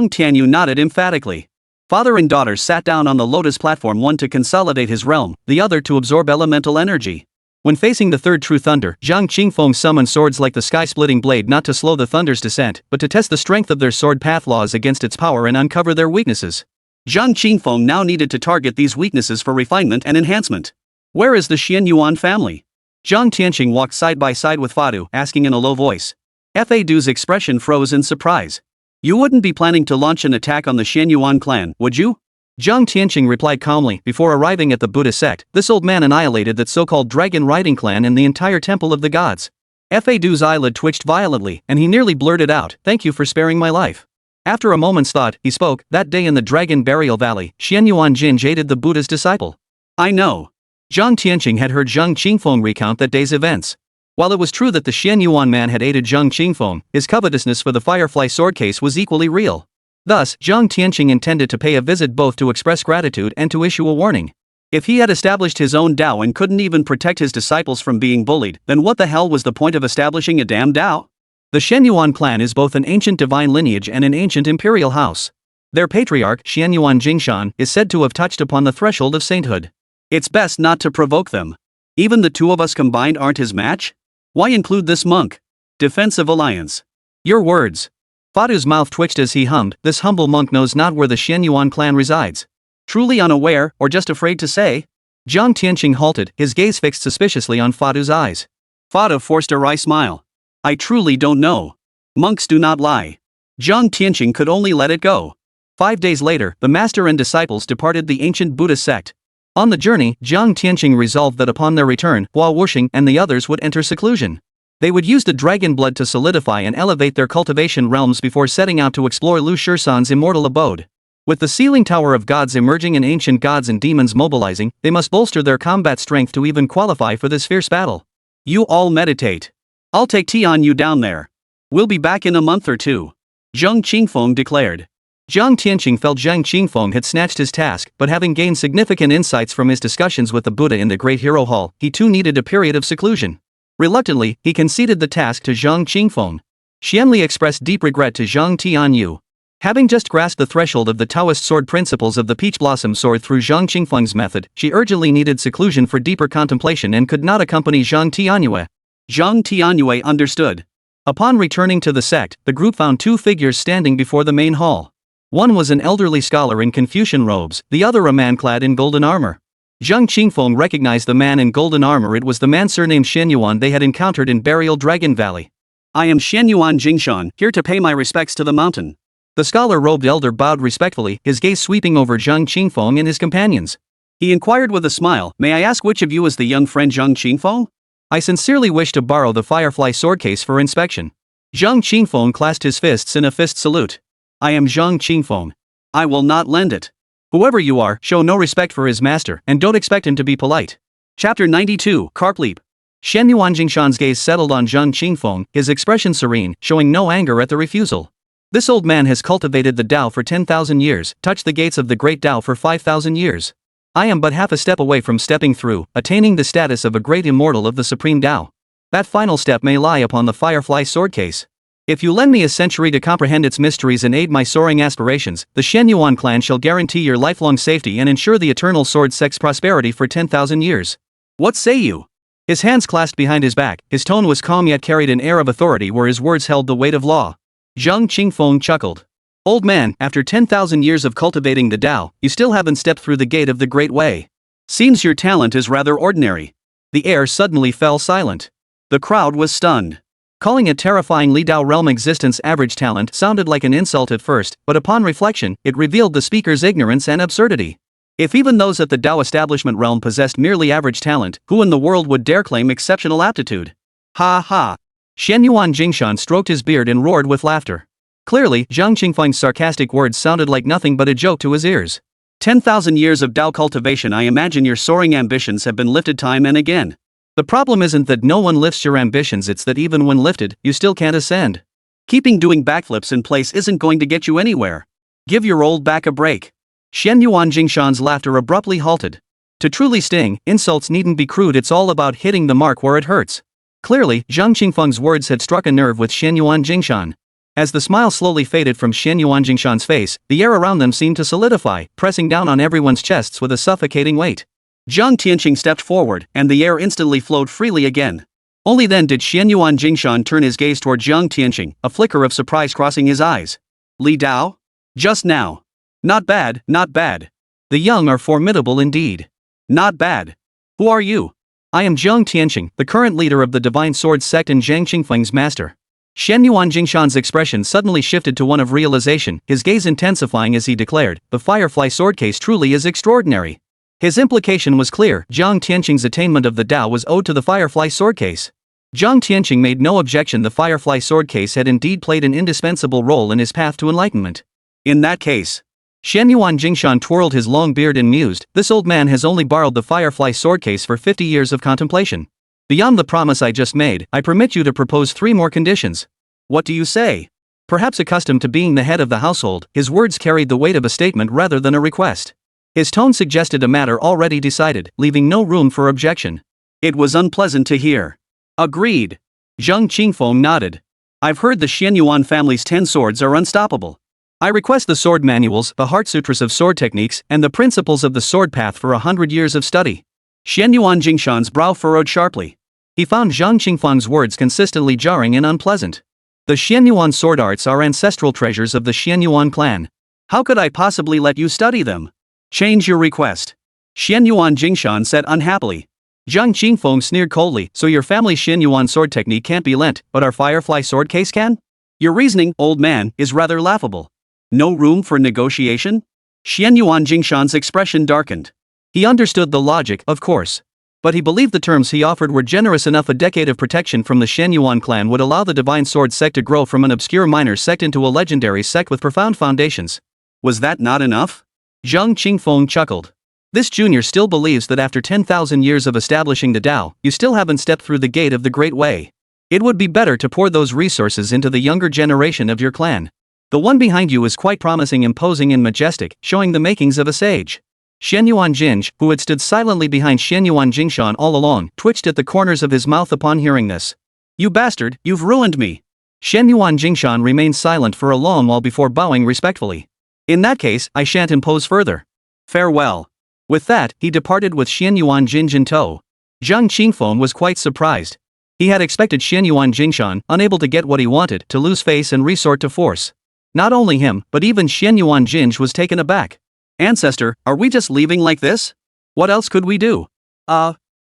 Tianyue nodded emphatically. Father and daughter sat down on the lotus platform, one to consolidate his realm, the other to absorb elemental energy. When facing the third true thunder, Zhang Qingfeng summoned swords like the sky-splitting blade not to slow the thunder's descent, but to test the strength of their sword path laws against its power and uncover their weaknesses. Zhang Qingfeng now needed to target these weaknesses for refinement and enhancement. Where is the Xianyuan family? Zhang Tianqing walked side by side with Fadu, asking in a low voice. Fadu's expression froze in surprise. You wouldn't be planning to launch an attack on the Xianyuan clan, would you? Zhang Tianqing replied calmly. Before arriving at the Buddha sect, this old man annihilated that so-called dragon riding clan and the entire temple of the gods. Fadu's eyelid twitched violently, and he nearly blurted out, thank you for sparing my life. After a moment's thought, he spoke, that day in the Dragon Burial Valley, Xianyuan Jin jaded the Buddha's disciple. I know. Zhang Tianqing had heard Zhang Qingfeng recount that day's events. While it was true that the Xianyuan man had aided Zhang Qingfeng, his covetousness for the Firefly sword case was equally real. Thus, Zhang Tianqing intended to pay a visit both to express gratitude and to issue a warning. If he had established his own Tao and couldn't even protect his disciples from being bullied, then what the hell was the point of establishing a damn Tao? The Xianyuan clan is both an ancient divine lineage and an ancient imperial house. Their patriarch, Xianyuan Jingshan, is said to have touched upon the threshold of sainthood. It's best not to provoke them. Even the two of us combined aren't his match? Why include this monk? Defensive alliance. Your words. Fadu's mouth twitched as he hummed, this humble monk knows not where the Xianyuan clan resides. Truly unaware, or just afraid to say? Zhang Tianqing halted, his gaze fixed suspiciously on Fadu's eyes. Fada forced a wry smile. I truly don't know. Monks do not lie. Zhang Tianyue could only let it go. 5 days later, the master and disciples departed the ancient Buddhist sect. On the journey, Zhang Tianyue resolved that upon their return, Hua Wuxing and the others would enter seclusion. They would use the dragon blood to solidify and elevate their cultivation realms before setting out to explore Lu Shirsan's immortal abode. With the sealing tower of gods emerging and ancient gods and demons mobilizing, they must bolster their combat strength to even qualify for this fierce battle. You all meditate. I'll take Tianyue down there. We'll be back in a month or two. Zhang Qingfeng declared. Zhang Tianyue felt Zhang Qingfeng had snatched his task, but having gained significant insights from his discussions with the Buddha in the Great Hero Hall, he too needed a period of seclusion. Reluctantly, he conceded the task to Zhang Qingfeng. Xuanli expressed deep regret to Zhang Tianyue. Having just grasped the threshold of the Taoist sword principles of the Peach Blossom Sword through Zhang Qingfeng's method, she urgently needed seclusion for deeper contemplation and could not accompany Zhang Tianyue. Zhang Tianyue understood. Upon returning to the sect, the group found two figures standing before the main hall. One was an elderly scholar in Confucian robes, the other a man clad in golden armor. Zhang Qingfeng recognized the man in golden armor. It was the man surnamed Xuanyuan they had encountered in Burial Dragon Valley. I am Xuanyuan Jingshan, here to pay my respects to the mountain. The scholar-robed elder bowed respectfully, his gaze sweeping over Zhang Qingfeng and his companions. He inquired with a smile, may I ask which of you is the young friend Zhang Qingfeng? I sincerely wish to borrow the firefly sword case for inspection. Zhang Qingfeng clasped his fists in a fist salute. I am Zhang Qingfeng. I will not lend it. Whoever you are, show no respect for his master, and don't expect him to be polite. Chapter 92, Carp Leap. Xuanyuan Jingshan's gaze settled on Zhang Qingfeng, his expression serene, showing no anger at the refusal. This old man has cultivated the Tao for 10,000 years, touched the gates of the great Tao for 5,000 years. I am but half a step away from stepping through, attaining the status of a great immortal of the supreme Tao. That final step may lie upon the firefly sword case. If you lend me a century to comprehend its mysteries and aid my soaring aspirations, the Xuanyuan clan shall guarantee your lifelong safety and ensure the eternal sword sect's prosperity for 10,000 years. What say you? His hands clasped behind his back, his tone was calm yet carried an air of authority where his words held the weight of law. Zhang Qingfeng chuckled. Old man, after 10,000 years of cultivating the Tao, you still haven't stepped through the gate of the Great Way. Seems your talent is rather ordinary. The air suddenly fell silent. The crowd was stunned. Calling a terrifying Li Dao realm existence average talent sounded like an insult at first, but upon reflection, it revealed the speaker's ignorance and absurdity. If even those at the Dao establishment realm possessed merely average talent, who in the world would dare claim exceptional aptitude? Ha ha! Xuanyuan Jingshan stroked his beard and roared with laughter. Clearly, Zhang Qingfeng's sarcastic words sounded like nothing but a joke to his ears. 10,000 years of Tao cultivation. I imagine your soaring ambitions have been lifted time and again. The problem isn't that no one lifts your ambitions, it's that even when lifted, you still can't ascend. Keeping doing backflips in place isn't going to get you anywhere. Give your old back a break. Xuanyuan Jingshan's laughter abruptly halted. To truly sting, insults needn't be crude, it's all about hitting the mark where it hurts. Clearly, Zhang Qingfeng's words had struck a nerve with Xuanyuan Jingshan. As the smile slowly faded from Xuanyuan Jingshan's face, the air around them seemed to solidify, pressing down on everyone's chests with a suffocating weight. Zhang Tianyue stepped forward, and the air instantly flowed freely again. Only then did Xuanyuan Jingshan turn his gaze toward Zhang Tianyue, a flicker of surprise crossing his eyes. Li Dao? Just now. Not bad, not bad. The young are formidable indeed. Not bad. Who are you? I am Zhang Tianyue, the current leader of the Divine Sword sect and Zhang Qingfeng's master. Xuanyuan Jingshan's expression suddenly shifted to one of realization, his gaze intensifying as he declared, the Firefly sword case truly is extraordinary. His implication was clear, Zhang Tianyue's attainment of the Tao was owed to the Firefly sword case. Zhang Tianyue made no objection, the Firefly sword case had indeed played an indispensable role in his path to enlightenment. In that case, Xuanyuan Jingshan twirled his long beard and mused, this old man has only borrowed the Firefly sword case for 50 years of contemplation. Beyond the promise I just made, I permit you to propose 3 more conditions. What do you say? Perhaps accustomed to being the head of the household, his words carried the weight of a statement rather than a request. His tone suggested a matter already decided, leaving no room for objection. It was unpleasant to hear. Agreed. Zhang Qingfeng nodded. I've heard the Xuanyuan family's 10 swords are unstoppable. I request the sword manuals, the heart sutras of sword techniques, and the principles of the sword path for 100 years of study. Xuanyuan Jingshan's brow furrowed sharply. He found Zhang Qingfeng's words consistently jarring and unpleasant. The Xuanyuan sword arts are ancestral treasures of the Xuanyuan clan. How could I possibly let you study them? Change your request. Xuanyuan Jingshan said unhappily. Zhang Qingfeng sneered coldly, so your family's Xianyuan sword technique can't be lent, but our firefly sword case can? Your reasoning, old man, is rather laughable. No room for negotiation? Xianyuan Jingshan's expression darkened. He understood the logic, of course. But he believed the terms he offered were generous enough. A decade of protection from the Xianyuan clan would allow the Divine Sword sect to grow from an obscure minor sect into a legendary sect with profound foundations. Was that not enough? Zhang Qingfeng chuckled. This junior still believes that after 10,000 years of establishing the Tao, you still haven't stepped through the gate of the Great Way. It would be better to pour those resources into the younger generation of your clan. The one behind you is quite promising, imposing and majestic, showing the makings of a sage. Xianyuan Jinj, who had stood silently behind Xianyuan Jingshan all along, twitched at the corners of his mouth upon hearing this. You bastard, you've ruined me. Xianyuan Jingshan remained silent for a long while before bowing respectfully. In that case, I shan't impose further. Farewell. With that, he departed with Xianyuan Jinj in tow. Zhang Qingfeng was quite surprised. He had expected Xianyuan Jingshan, unable to get what he wanted, to lose face and resort to force. Not only him, but even Xianyuan Jinj was taken aback. Ancestor, are we just leaving like this? What else could we do?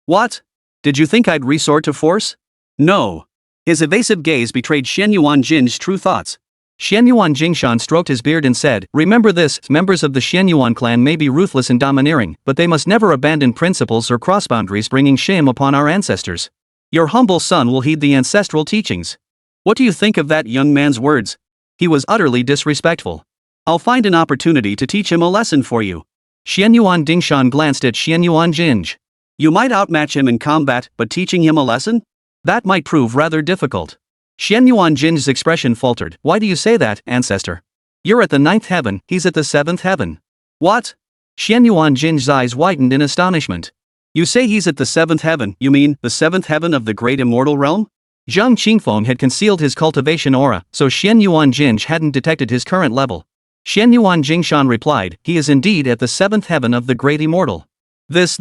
What? Did you think I'd resort to force? No. His evasive gaze betrayed Xianyuan Jin's true thoughts. Xianyuan Jingshan stroked his beard and said, remember this, members of the Xianyuan clan may be ruthless and domineering, but they must never abandon principles or cross boundaries, bringing shame upon our ancestors. Your humble son will heed the ancestral teachings. What do you think of that young man's words? He was utterly disrespectful. I'll find an opportunity to teach him a lesson for you. Xianyuan Dingshan glanced at Xianyuan Jinj. You might outmatch him in combat, but teaching him a lesson? That might prove rather difficult. Xianyuan Jin's expression faltered. Why do you say that, ancestor? You're at the 9th heaven, he's at the 7th heaven. What? Xianyuan Jin's eyes widened in astonishment. You say he's at the 7th heaven, you mean the 7th heaven of the great immortal realm? Zhang Qingfeng had concealed his cultivation aura, so Xianyuan Jinj hadn't detected his current level. Xianyuan Jingshan replied, he is indeed at the 7th heaven of the great immortal. This.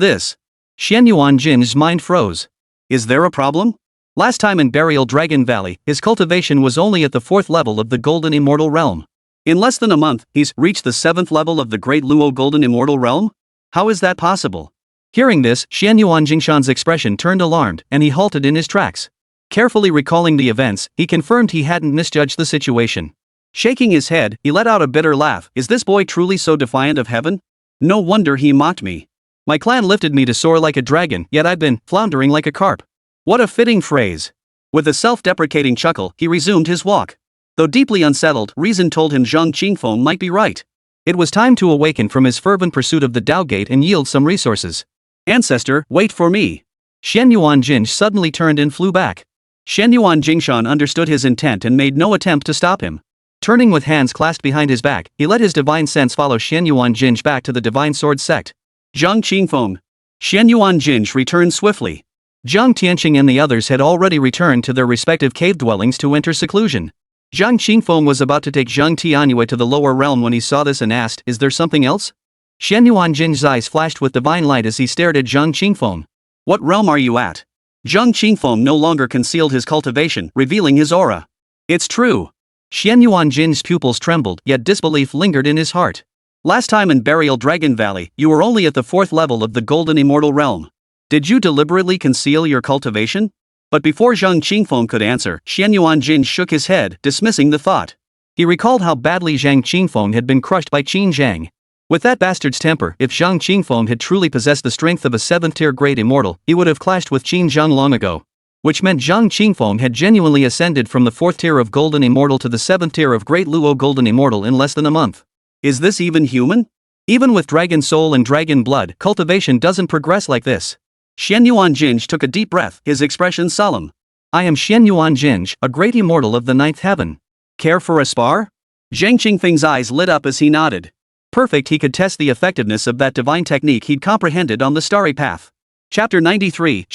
Xianyuan Jin's mind froze. Is there a problem? Last time in Burial Dragon Valley, his cultivation was only at the 4th level of the golden immortal realm. In less than a month, he's reached the 7th level of the great Luo golden immortal realm? How is that possible? Hearing this, Xianyuan Jingshan's expression turned alarmed, and he halted in his tracks. Carefully recalling the events, he confirmed he hadn't misjudged the situation. Shaking his head, he let out a bitter laugh. Is this boy truly so defiant of heaven? No wonder he mocked me. My clan lifted me to soar like a dragon, yet I've been floundering like a carp. What a fitting phrase. With a self-deprecating chuckle, he resumed his walk. Though deeply unsettled, reason told him Zhang Qingfeng might be right. It was time to awaken from his fervent pursuit of the Tao Gate and yield some resources. Ancestor, wait for me. Xianyuan Jinj suddenly turned and flew back. Xianyuan Jingshan understood his intent and made no attempt to stop him. Turning with hands clasped behind his back, he let his divine sense follow Xianyuan Jinj back to the Divine Sword sect. Zhang Qingfeng. Xianyuan Jinj returned swiftly. Zhang Tianyue and the others had already returned to their respective cave dwellings to enter seclusion. Zhang Qingfeng was about to take Zhang Tianyue to the lower realm when he saw this and asked, is there something else? Xianyuan Jin's eyes flashed with divine light as he stared at Zhang Qingfeng. What realm are you at? Zhang Qingfeng no longer concealed his cultivation, revealing his aura. It's true. Xianyuan Jin's pupils trembled, yet disbelief lingered in his heart. Last time in Burial Dragon Valley, you were only at the 4th level of the golden immortal realm. Did you deliberately conceal your cultivation? But before Zhang Qingfeng could answer, Xianyuan Jin shook his head, dismissing the thought. He recalled how badly Zhang Qingfeng had been crushed by Qin Zhang. With that bastard's temper, if Zhang Qingfeng had truly possessed the strength of a 7th-tier great immortal, he would have clashed with Qin Zhang long ago. Which meant Zhang Qingfeng had genuinely ascended from the 4th tier of golden immortal to the 7th tier of great Luo golden immortal in less than a month. Is this even human? Even with dragon soul and dragon blood, cultivation doesn't progress like this. Xianyuan Jinj took a deep breath, his expression solemn. I am Xianyuan Jinj, a great immortal of the 9th heaven. Care for a spar? Zhang Qingfeng's eyes lit up as he nodded. Perfect, he could test the effectiveness of that divine technique he'd comprehended on the starry path. Chapter 93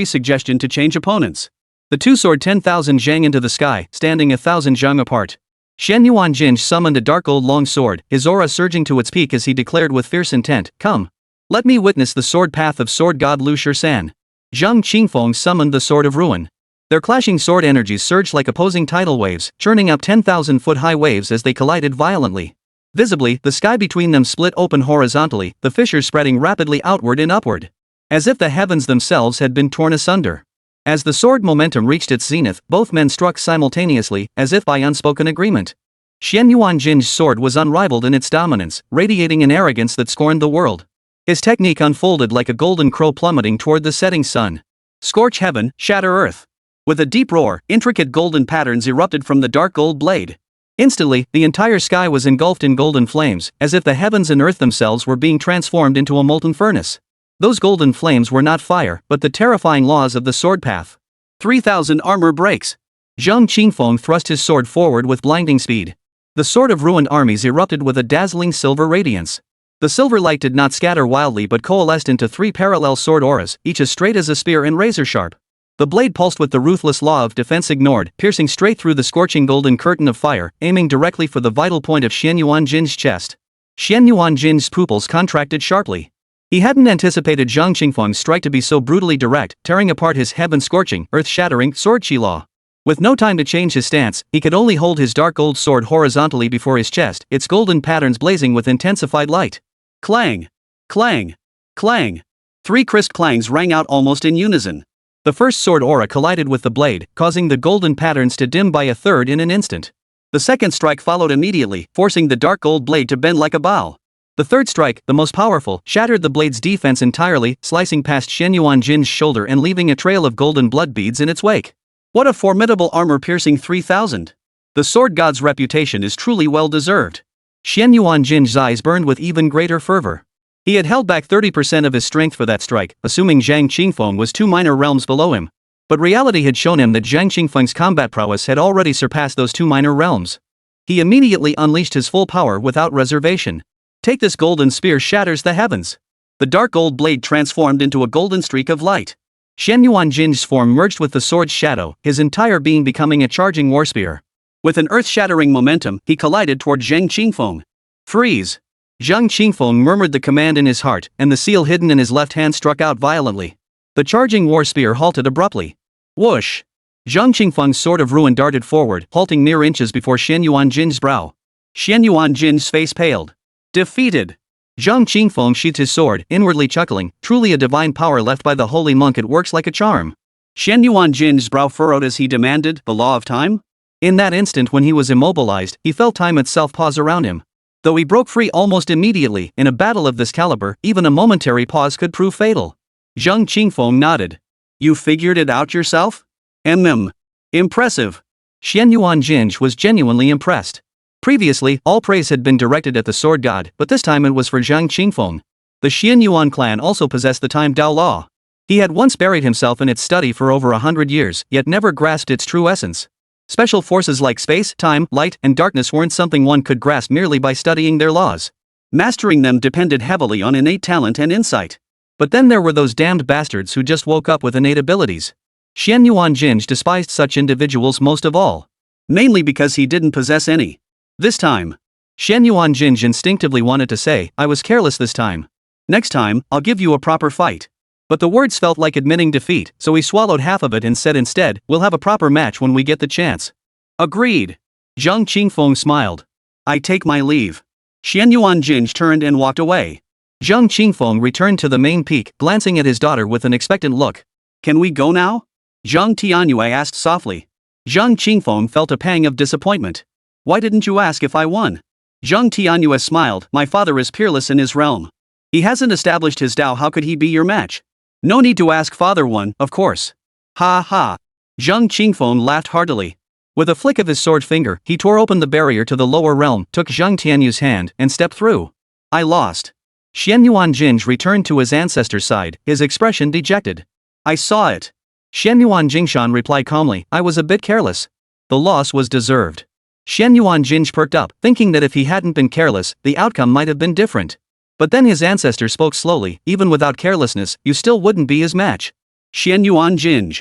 Suggestion to change opponents. The two soared 10,000 zhang into the sky, standing 1,000 zhang apart. Xianyuan Jinj summoned a dark old long sword, his aura surging to its peak as he declared with fierce intent, come. Let me witness the sword path of sword god Lu Shisan. Zhang Qingfeng summoned the sword of ruin. Their clashing sword energies surged like opposing tidal waves, churning up 10,000-foot-high waves as they collided violently. Visibly, the sky between them split open horizontally, the fissures spreading rapidly outward and upward. as if the heavens themselves had been torn asunder. As the sword momentum reached its zenith, both men struck simultaneously, as if by unspoken agreement. Xianyuan Jin's sword was unrivaled in its dominance, radiating an arrogance that scorned the world. His technique unfolded like a golden crow plummeting toward the setting sun. Scorch heaven, shatter earth. With a deep roar, intricate golden patterns erupted from the dark gold blade. Instantly, the entire sky was engulfed in golden flames, as if the heavens and earth themselves were being transformed into a molten furnace. Those golden flames were not fire, but the terrifying laws of the sword path. 3,000 armor breaks. Zhang Qingfeng thrust his sword forward with blinding speed. The sword of ruined armies erupted with a dazzling silver radiance. The silver light did not scatter wildly but coalesced into 3 parallel sword auras, each as straight as a spear and razor-sharp. The blade pulsed with the ruthless law of defense ignored, piercing straight through the scorching golden curtain of fire, aiming directly for the vital point of Xianyuan Jin's chest. Xianyuan Jin's pupils contracted sharply. He hadn't anticipated Zhang Qingfeng's strike to be so brutally direct, tearing apart his heaven-scorching, earth-shattering sword qi law. With no time to change his stance, he could only hold his dark gold sword horizontally before his chest, its golden patterns blazing with intensified light. Clang! Clang! Clang! 3 crisp clangs rang out almost in unison. The first sword aura collided with the blade, causing the golden patterns to dim by a third in an instant. The second strike followed immediately, forcing the dark gold blade to bend like a bow. The third strike, the most powerful, shattered the blade's defense entirely, slicing past Xianyuan Jin's shoulder and leaving a trail of golden blood beads in its wake. What a formidable armor-piercing 3,000! The sword god's reputation is truly well-deserved. Xianyuan Jin's eyes burned with even greater fervor. He had held back 30% of his strength for that strike, assuming Zhang Qingfeng was 2 minor realms below him. But reality had shown him that Zhang Qingfeng's combat prowess had already surpassed those 2 minor realms. He immediately unleashed his full power without reservation. Take this golden spear shatters the heavens. The dark gold blade transformed into a golden streak of light. Xianyuan Jin's form merged with the sword's shadow, his entire being becoming a charging war spear. With an earth-shattering momentum, he collided toward Zhang Qingfeng. Freeze! Zhang Qingfeng murmured the command in his heart, and the seal hidden in his left hand struck out violently. The charging war spear halted abruptly. Whoosh! Zhang Qingfeng's sword of ruin darted forward, halting mere inches before Xianyuan Jin's brow. Xianyuan Jin's face paled. Defeated! Zhang Qingfeng sheathed his sword, inwardly chuckling, truly a divine power left by the holy monk. It works like a charm. Xianyuan Jin's brow furrowed as he demanded, the law of time? In that instant when he was immobilized, he felt time itself pause around him. Though he broke free almost immediately, in a battle of this caliber, even a momentary pause could prove fatal. Zhang Qingfeng nodded. You figured it out yourself? Impressive. Xianyuan Jin was genuinely impressed. Previously, all praise had been directed at the sword god, but this time it was for Zhang Qingfeng. The Xianyuan clan also possessed the time Dao law. He had once buried himself in its study for over 100 years, yet never grasped its true essence. Special forces like space, time, light, and darkness weren't something one could grasp merely by studying their laws. Mastering them depended heavily on innate talent and insight. But then there were those damned bastards who just woke up with innate abilities. Xianyuan Jin despised such individuals most of all. Mainly because he didn't possess any. This time. Xianyuan Jin instinctively wanted to say, I was careless this time. Next time, I'll give you a proper fight. But the words felt like admitting defeat, so he swallowed half of it and said instead, we'll have a proper match when we get the chance. Agreed. Zhang Qingfeng smiled. I take my leave. Xianyuan Jin turned and walked away. Zhang Qingfeng returned to the main peak, glancing at his daughter with an expectant look. Can we go now? Zhang Tianyue asked softly. Zhang Qingfeng felt a pang of disappointment. Why didn't you ask if I won? Zhang Tianyue smiled. My father is peerless in his realm. He hasn't established his Tao. How could he be your match? No need to ask, father won, of course. Ha ha. Zhang Qingfeng laughed heartily. With a flick of his sword finger, he tore open the barrier to the lower realm, took Zhang Tianyue's hand, and stepped through. I lost. Xianyuan Jin returned to his ancestor's side, his expression dejected. I saw it. Xianyuan Jingshan replied calmly, I was a bit careless. The loss was deserved. Xianyuan Jin perked up, thinking that if he hadn't been careless, the outcome might have been different. But then his ancestor spoke slowly, even without carelessness, you still wouldn't be his match. Xianyuan Jin.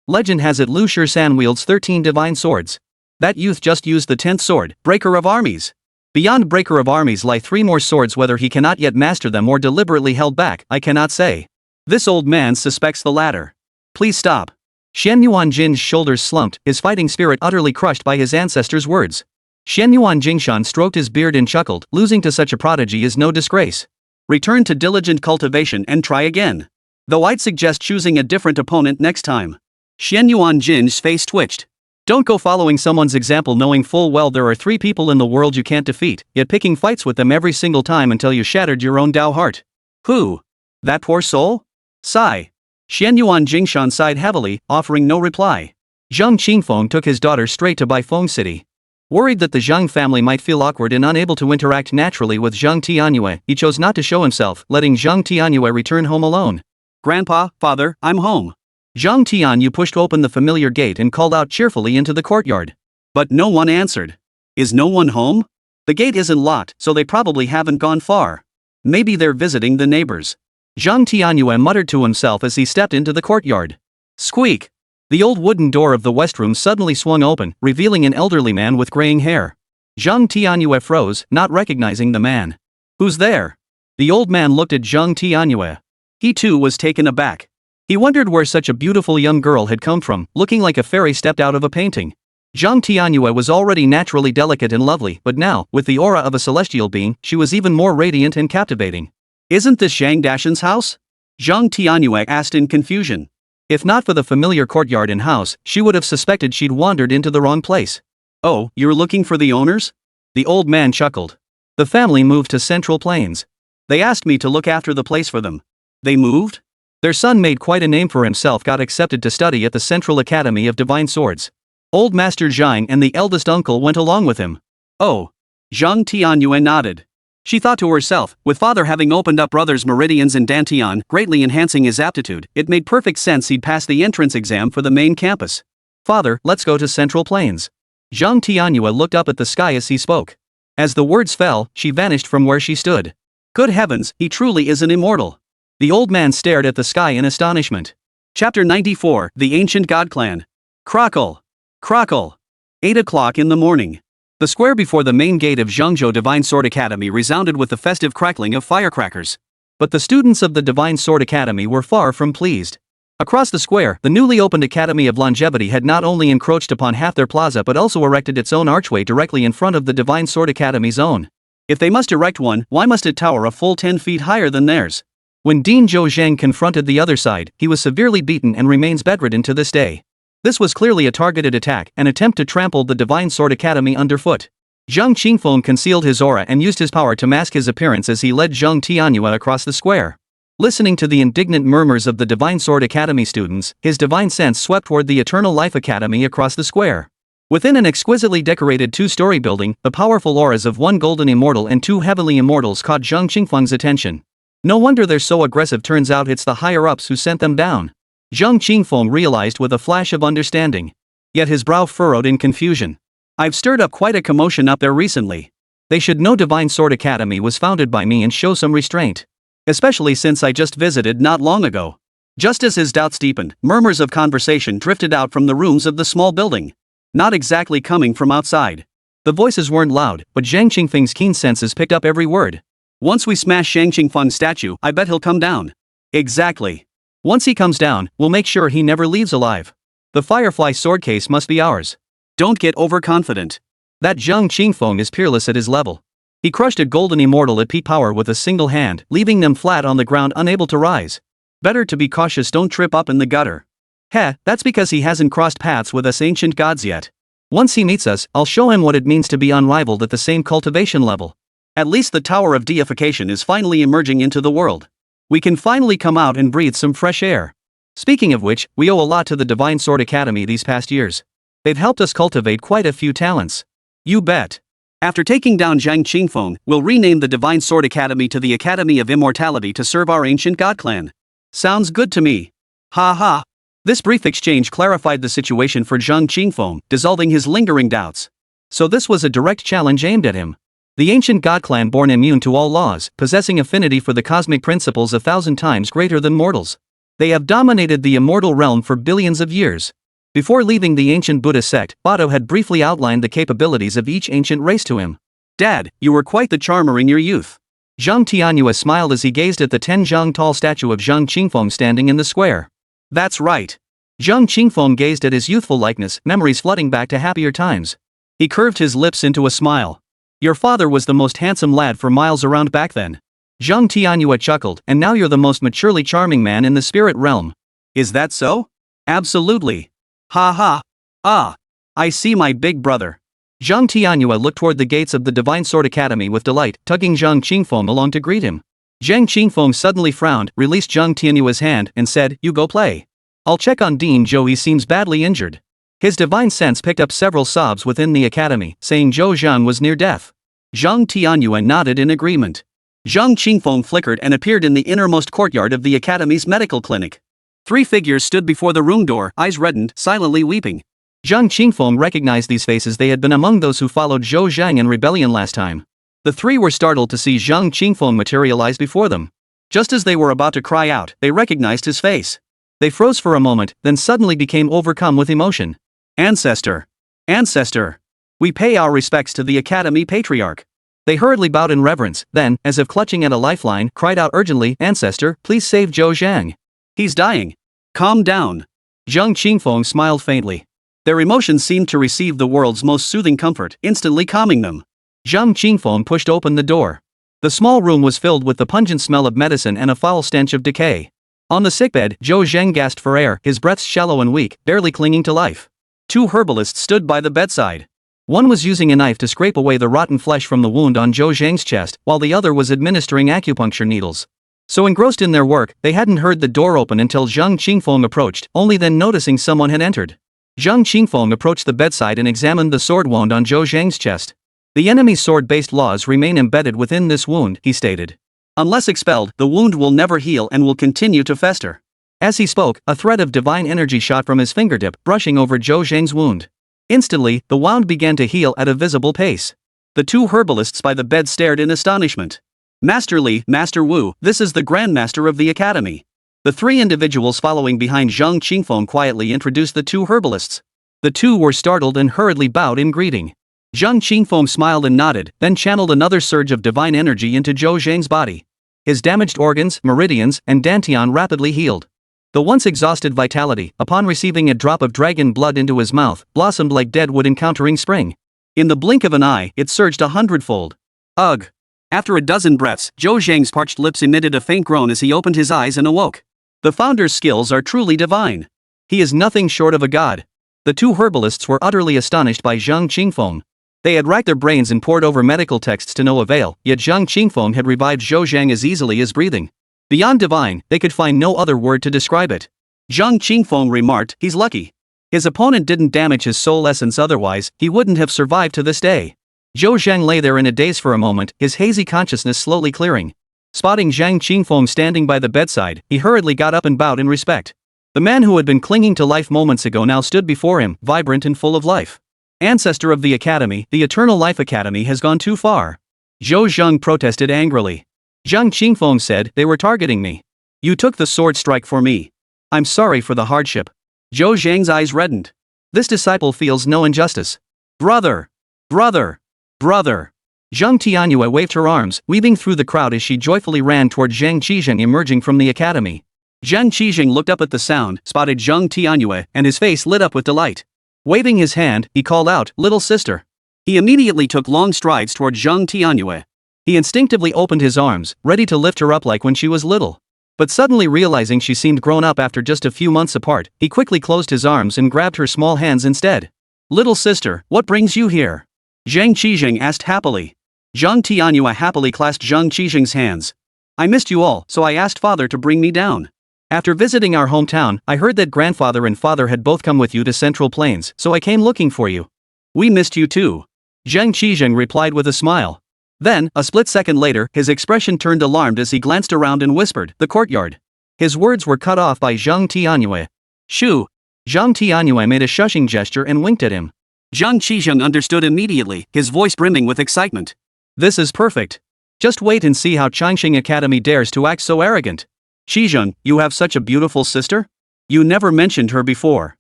Legend has it Lu Shisan wields 13 divine swords. That youth just used the 10th sword, Breaker of Armies. Beyond Breaker of Armies lie 3 more swords. Whether he cannot yet master them or deliberately held back, I cannot say. This old man suspects the latter. Please stop. Xianyuan Jin's shoulders slumped, his fighting spirit utterly crushed by his ancestor's words. Xianyuan Jingshan stroked his beard and chuckled, losing to such a prodigy is no disgrace. Return to diligent cultivation and try again. Though I'd suggest choosing a different opponent next time. Xianyuan Jin's face twitched. Don't go following someone's example knowing full well there are 3 people in the world you can't defeat, yet picking fights with them every single time until you shattered your own Dao heart. Who? That poor soul? Sigh. Xianyuan Jingshan sighed heavily, offering no reply. Zhang Qingfeng took his daughter straight to Baifeng City. Worried that the Zhang family might feel awkward and unable to interact naturally with Zhang Tianyue, he chose not to show himself, letting Zhang Tianyue return home alone. Grandpa, father, I'm home. Zhang Tianyue pushed open the familiar gate and called out cheerfully into the courtyard. But no one answered. Is no one home? The gate isn't locked, so they probably haven't gone far. Maybe they're visiting the neighbors. Zhang Tianyue muttered to himself as he stepped into the courtyard. Squeak! The old wooden door of the west room suddenly swung open, revealing an elderly man with graying hair. Zhang Tianyue froze, not recognizing the man. Who's there? The old man looked at Zhang Tianyue. He too was taken aback. He wondered where such a beautiful young girl had come from, looking like a fairy stepped out of a painting. Zhang Tianyue was already naturally delicate and lovely, but now, with the aura of a celestial being, she was even more radiant and captivating. Isn't this Zhang Dashan's house? Zhang Tianyue asked in confusion. If not for the familiar courtyard and house, she would have suspected she'd wandered into the wrong place. Oh, you're looking for the owners? The old man chuckled. The family moved to Central Plains. They asked me to look after the place for them. They moved? Their son made quite a name for himself, got accepted to study at the Central Academy of Divine Swords. Old Master Zhang and the eldest uncle went along with him. Oh. Zhang Tianyue nodded. She thought to herself, with father having opened up brother's meridians in Dantian, greatly enhancing his aptitude, it made perfect sense he'd pass the entrance exam for the main campus. Father, let's go to Central Plains. Zhang Tianyue looked up at the sky as he spoke. As the words fell, she vanished from where she stood. Good heavens, he truly is an immortal. The old man stared at the sky in astonishment. Chapter 94, The Ancient God Clan. Crackle. Crackle. 8 o'clock in the morning. The square before the main gate of Zhangzhou Divine Sword Academy resounded with the festive crackling of firecrackers. But the students of the Divine Sword Academy were far from pleased. Across the square, the newly opened Academy of Longevity had not only encroached upon half their plaza but also erected its own archway directly in front of the Divine Sword Academy's own. If they must erect one, why must it tower a full 10 feet higher than theirs? When Dean Zhou Zhang confronted the other side, he was severely beaten and remains bedridden to this day. This was clearly a targeted attack, an attempt to trample the Divine Sword Academy underfoot. Zhang Qingfeng concealed his aura and used his power to mask his appearance as he led Zhang Tianyue across the square. Listening to the indignant murmurs of the Divine Sword Academy students, his divine sense swept toward the Eternal Life Academy across the square. Within an exquisitely decorated 2-story building, the powerful auras of 1 golden immortal and 2 heavenly immortals caught Zhang Qingfeng's attention. No wonder they're so aggressive, turns out it's the higher-ups who sent them down. Zhang Qingfeng realized with a flash of understanding. Yet his brow furrowed in confusion. I've stirred up quite a commotion up there recently. They should know Divine Sword Academy was founded by me and show some restraint. Especially since I just visited not long ago. Just as his doubts deepened, murmurs of conversation drifted out from the rooms of the small building. Not exactly coming from outside. The voices weren't loud, but Zhang Qingfeng's keen senses picked up every word. Once we smash Zhang Qingfeng's statue, I bet he'll come down. Exactly. Once he comes down, we'll make sure he never leaves alive. The Firefly sword case must be ours. Don't get overconfident. That Zhang Qingfeng is peerless at his level. He crushed a golden immortal at peak power with a single hand, leaving them flat on the ground unable to rise. Better to be cautious, don't trip up in the gutter. Heh, that's because he hasn't crossed paths with us ancient gods yet. Once he meets us, I'll show him what it means to be unrivaled at the same cultivation level. At least the tower of deification is finally emerging into the world. We can finally come out and breathe some fresh air. Speaking of which, we owe a lot to the Divine Sword Academy these past years. They've helped us cultivate quite a few talents. You bet. After taking down Zhang Qingfeng, we'll rename the Divine Sword Academy to the Academy of Immortality to serve our ancient god clan. Sounds good to me. Ha ha. This brief exchange clarified the situation for Zhang Qingfeng, dissolving his lingering doubts. So this was a direct challenge aimed at him. The ancient god clan born immune to all laws, possessing affinity for the cosmic principles 1,000 times greater than mortals. They have dominated the immortal realm for billions of years. Before leaving the ancient Buddhist sect, Bado had briefly outlined the capabilities of each ancient race to him. Dad, you were quite the charmer in your youth. Zhang Tianyue smiled as he gazed at the 10 zhang tall statue of Zhang Qingfeng standing in the square. That's right. Zhang Qingfeng gazed at his youthful likeness, memories flooding back to happier times. He curved his lips into a smile. Your father was the most handsome lad for miles around back then. Zhang Tianyue chuckled, and now you're the most maturely charming man in the spirit realm. Is that so? Absolutely. Ha ha. Ah. I see my big brother. Zhang Tianyue looked toward the gates of the Divine Sword Academy with delight, tugging Zhang Qingfeng along to greet him. Zhang Qingfeng suddenly frowned, released Zhang Tianyue's hand, and said, "You go play. I'll check on Dean Zhou, he seems badly injured." His divine sense picked up several sobs within the academy, saying Zhou Zhang was near death. Zhang Tianyue nodded in agreement. Zhang Qingfeng flickered and appeared in the innermost courtyard of the academy's medical clinic. 3 figures stood before the room door, eyes reddened, silently weeping. Zhang Qingfeng recognized these faces. They had been among those who followed Zhou Zhang in rebellion last time. The 3 were startled to see Zhang Qingfeng materialize before them. Just as they were about to cry out, they recognized his face. They froze for a moment, then suddenly became overcome with emotion. Ancestor! Ancestor! We pay our respects to the Academy Patriarch. They hurriedly bowed in reverence, then, as if clutching at a lifeline, cried out urgently, "Ancestor, please save Zhou Zhang. He's dying. Calm down." Zhang Qingfeng smiled faintly. Their emotions seemed to receive the world's most soothing comfort, instantly calming them. Zhang Qingfeng pushed open the door. The small room was filled with the pungent smell of medicine and a foul stench of decay. On the sickbed, Zhou Zhang gasped for air, his breaths shallow and weak, barely clinging to life. 2 herbalists stood by the bedside. One was using a knife to scrape away the rotten flesh from the wound on Zhou Zhang's chest, while the other was administering acupuncture needles. So engrossed in their work, they hadn't heard the door open until Zhang Qingfeng approached, only then noticing someone had entered. Zhang Qingfeng approached the bedside and examined the sword wound on Zhou Zhang's chest. "The enemy's sword-based laws remain embedded within this wound," he stated. "Unless expelled, the wound will never heal and will continue to fester." As he spoke, a thread of divine energy shot from his fingertip, brushing over Zhou Zhang's wound. Instantly, the wound began to heal at a visible pace. The 2 herbalists by the bed stared in astonishment. "Master Li, Master Wu, this is the Grandmaster of the Academy." The 3 individuals following behind Zhang Qingfeng quietly introduced the 2 herbalists. The 2 were startled and hurriedly bowed in greeting. Zhang Qingfeng smiled and nodded, then channeled another surge of divine energy into Zhou Zhang's body. His damaged organs, meridians, and dantian rapidly healed. The once exhausted vitality, upon receiving a drop of dragon blood into his mouth, blossomed like dead wood encountering spring. In the blink of an eye, it surged 100-fold. Ugh! After a dozen breaths, Zhou Zhang's parched lips emitted a faint groan as he opened his eyes and awoke. The founder's skills are truly divine. He is nothing short of a god. The 2 herbalists were utterly astonished by Zhang Qingfeng. They had racked their brains and pored over medical texts to no avail, yet Zhang Qingfeng had revived Zhou Zhang as easily as breathing. Beyond divine, they could find no other word to describe it. Zhang Qingfeng remarked, "He's lucky. His opponent didn't damage his soul essence, otherwise, he wouldn't have survived to this day." Zhou Zhang lay there in a daze for a moment, his hazy consciousness slowly clearing. Spotting Zhang Qingfeng standing by the bedside, he hurriedly got up and bowed in respect. The man who had been clinging to life moments ago now stood before him, vibrant and full of life. "Ancestor of the Academy, the Eternal Life Academy has gone too far." Zhou Zhang protested angrily. Zhang Qingfeng said, "They were targeting me. You took the sword strike for me. I'm sorry for the hardship." Zhou Zhang's eyes reddened. This disciple feels no injustice. "Brother! Brother! Brother!" Zhang Tianyue waved her arms, weaving through the crowd as she joyfully ran toward Zhang Qingfeng emerging from the academy. Zhang Qingfeng looked up at the sound, spotted Zhang Tianyue, and his face lit up with delight. Waving his hand, he called out, "Little sister." He immediately took long strides toward Zhang Tianyue. He instinctively opened his arms, ready to lift her up like when she was little. But suddenly realizing she seemed grown up after just a few months apart, he quickly closed his arms and grabbed her small hands instead. "Little sister, what brings you here?" Zhang Qingfeng asked happily. Zhang Tianyue happily clasped Zhang Qingfeng's hands. "I missed you all, so I asked father to bring me down. After visiting our hometown, I heard that grandfather and father had both come with you to Central Plains, so I came looking for you." "We missed you too," Zhang Qingfeng replied with a smile. Then, a split second later, his expression turned alarmed as he glanced around and whispered, "The courtyard." His words were cut off by Zhang Tianyue. "Shoo!" Zhang Tianyue made a shushing gesture and winked at him. Zhang Qingfeng understood immediately, his voice brimming with excitement. "This is perfect. Just wait and see how Changxing Academy dares to act so arrogant." "Qingfeng, you have such a beautiful sister? You never mentioned her before."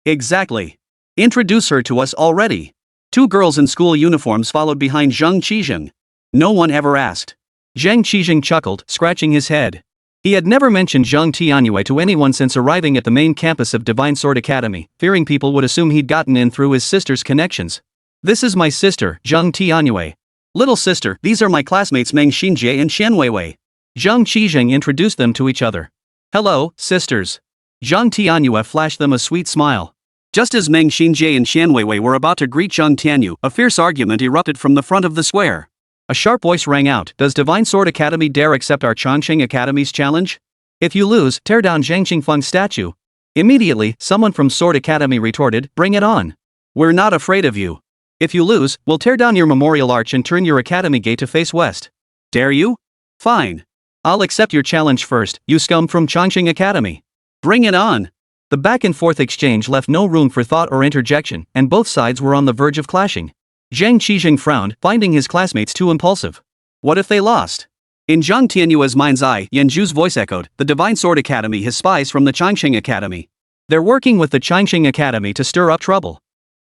"Exactly. Introduce her to us already." 2 girls in school uniforms followed behind Zhang Qingfeng. "No one ever asked." Zhang Qingfeng chuckled, scratching his head. He had never mentioned Zhang Tianyue to anyone since arriving at the main campus of Divine Sword Academy, fearing people would assume he'd gotten in through his sister's connections. "This is my sister, Zhang Tianyue." "Little sister, these are my classmates Meng Xinjie and Xian Weiwei." Zhang Qingfeng introduced them to each other. Hello, sisters. Zhang Tianyue flashed them a sweet smile. Just as Meng Xinjie and Xianweiwei were about to greet Zhang Tianyue, a fierce argument erupted from the front of the square. A sharp voice rang out, "Does Divine Sword Academy dare accept our Changqing Academy's challenge? If you lose, tear down Zhang Qingfeng's statue." Immediately, someone from Sword Academy retorted, "Bring it on. We're not afraid of you. If you lose, we'll tear down your memorial arch and turn your academy gate to face west." "Dare you? Fine. I'll accept your challenge first, you scum from Changqing Academy. Bring it on." The back-and-forth exchange left no room for thought or interjection, and both sides were on the verge of clashing. Zhang Qingfeng frowned, finding his classmates too impulsive. What if they lost? In Zhang Tianyue's mind's eye, Yanzhu's voice echoed, "The Divine Sword Academy has spies from the Changqing Academy. They're working with the Changqing Academy to stir up trouble."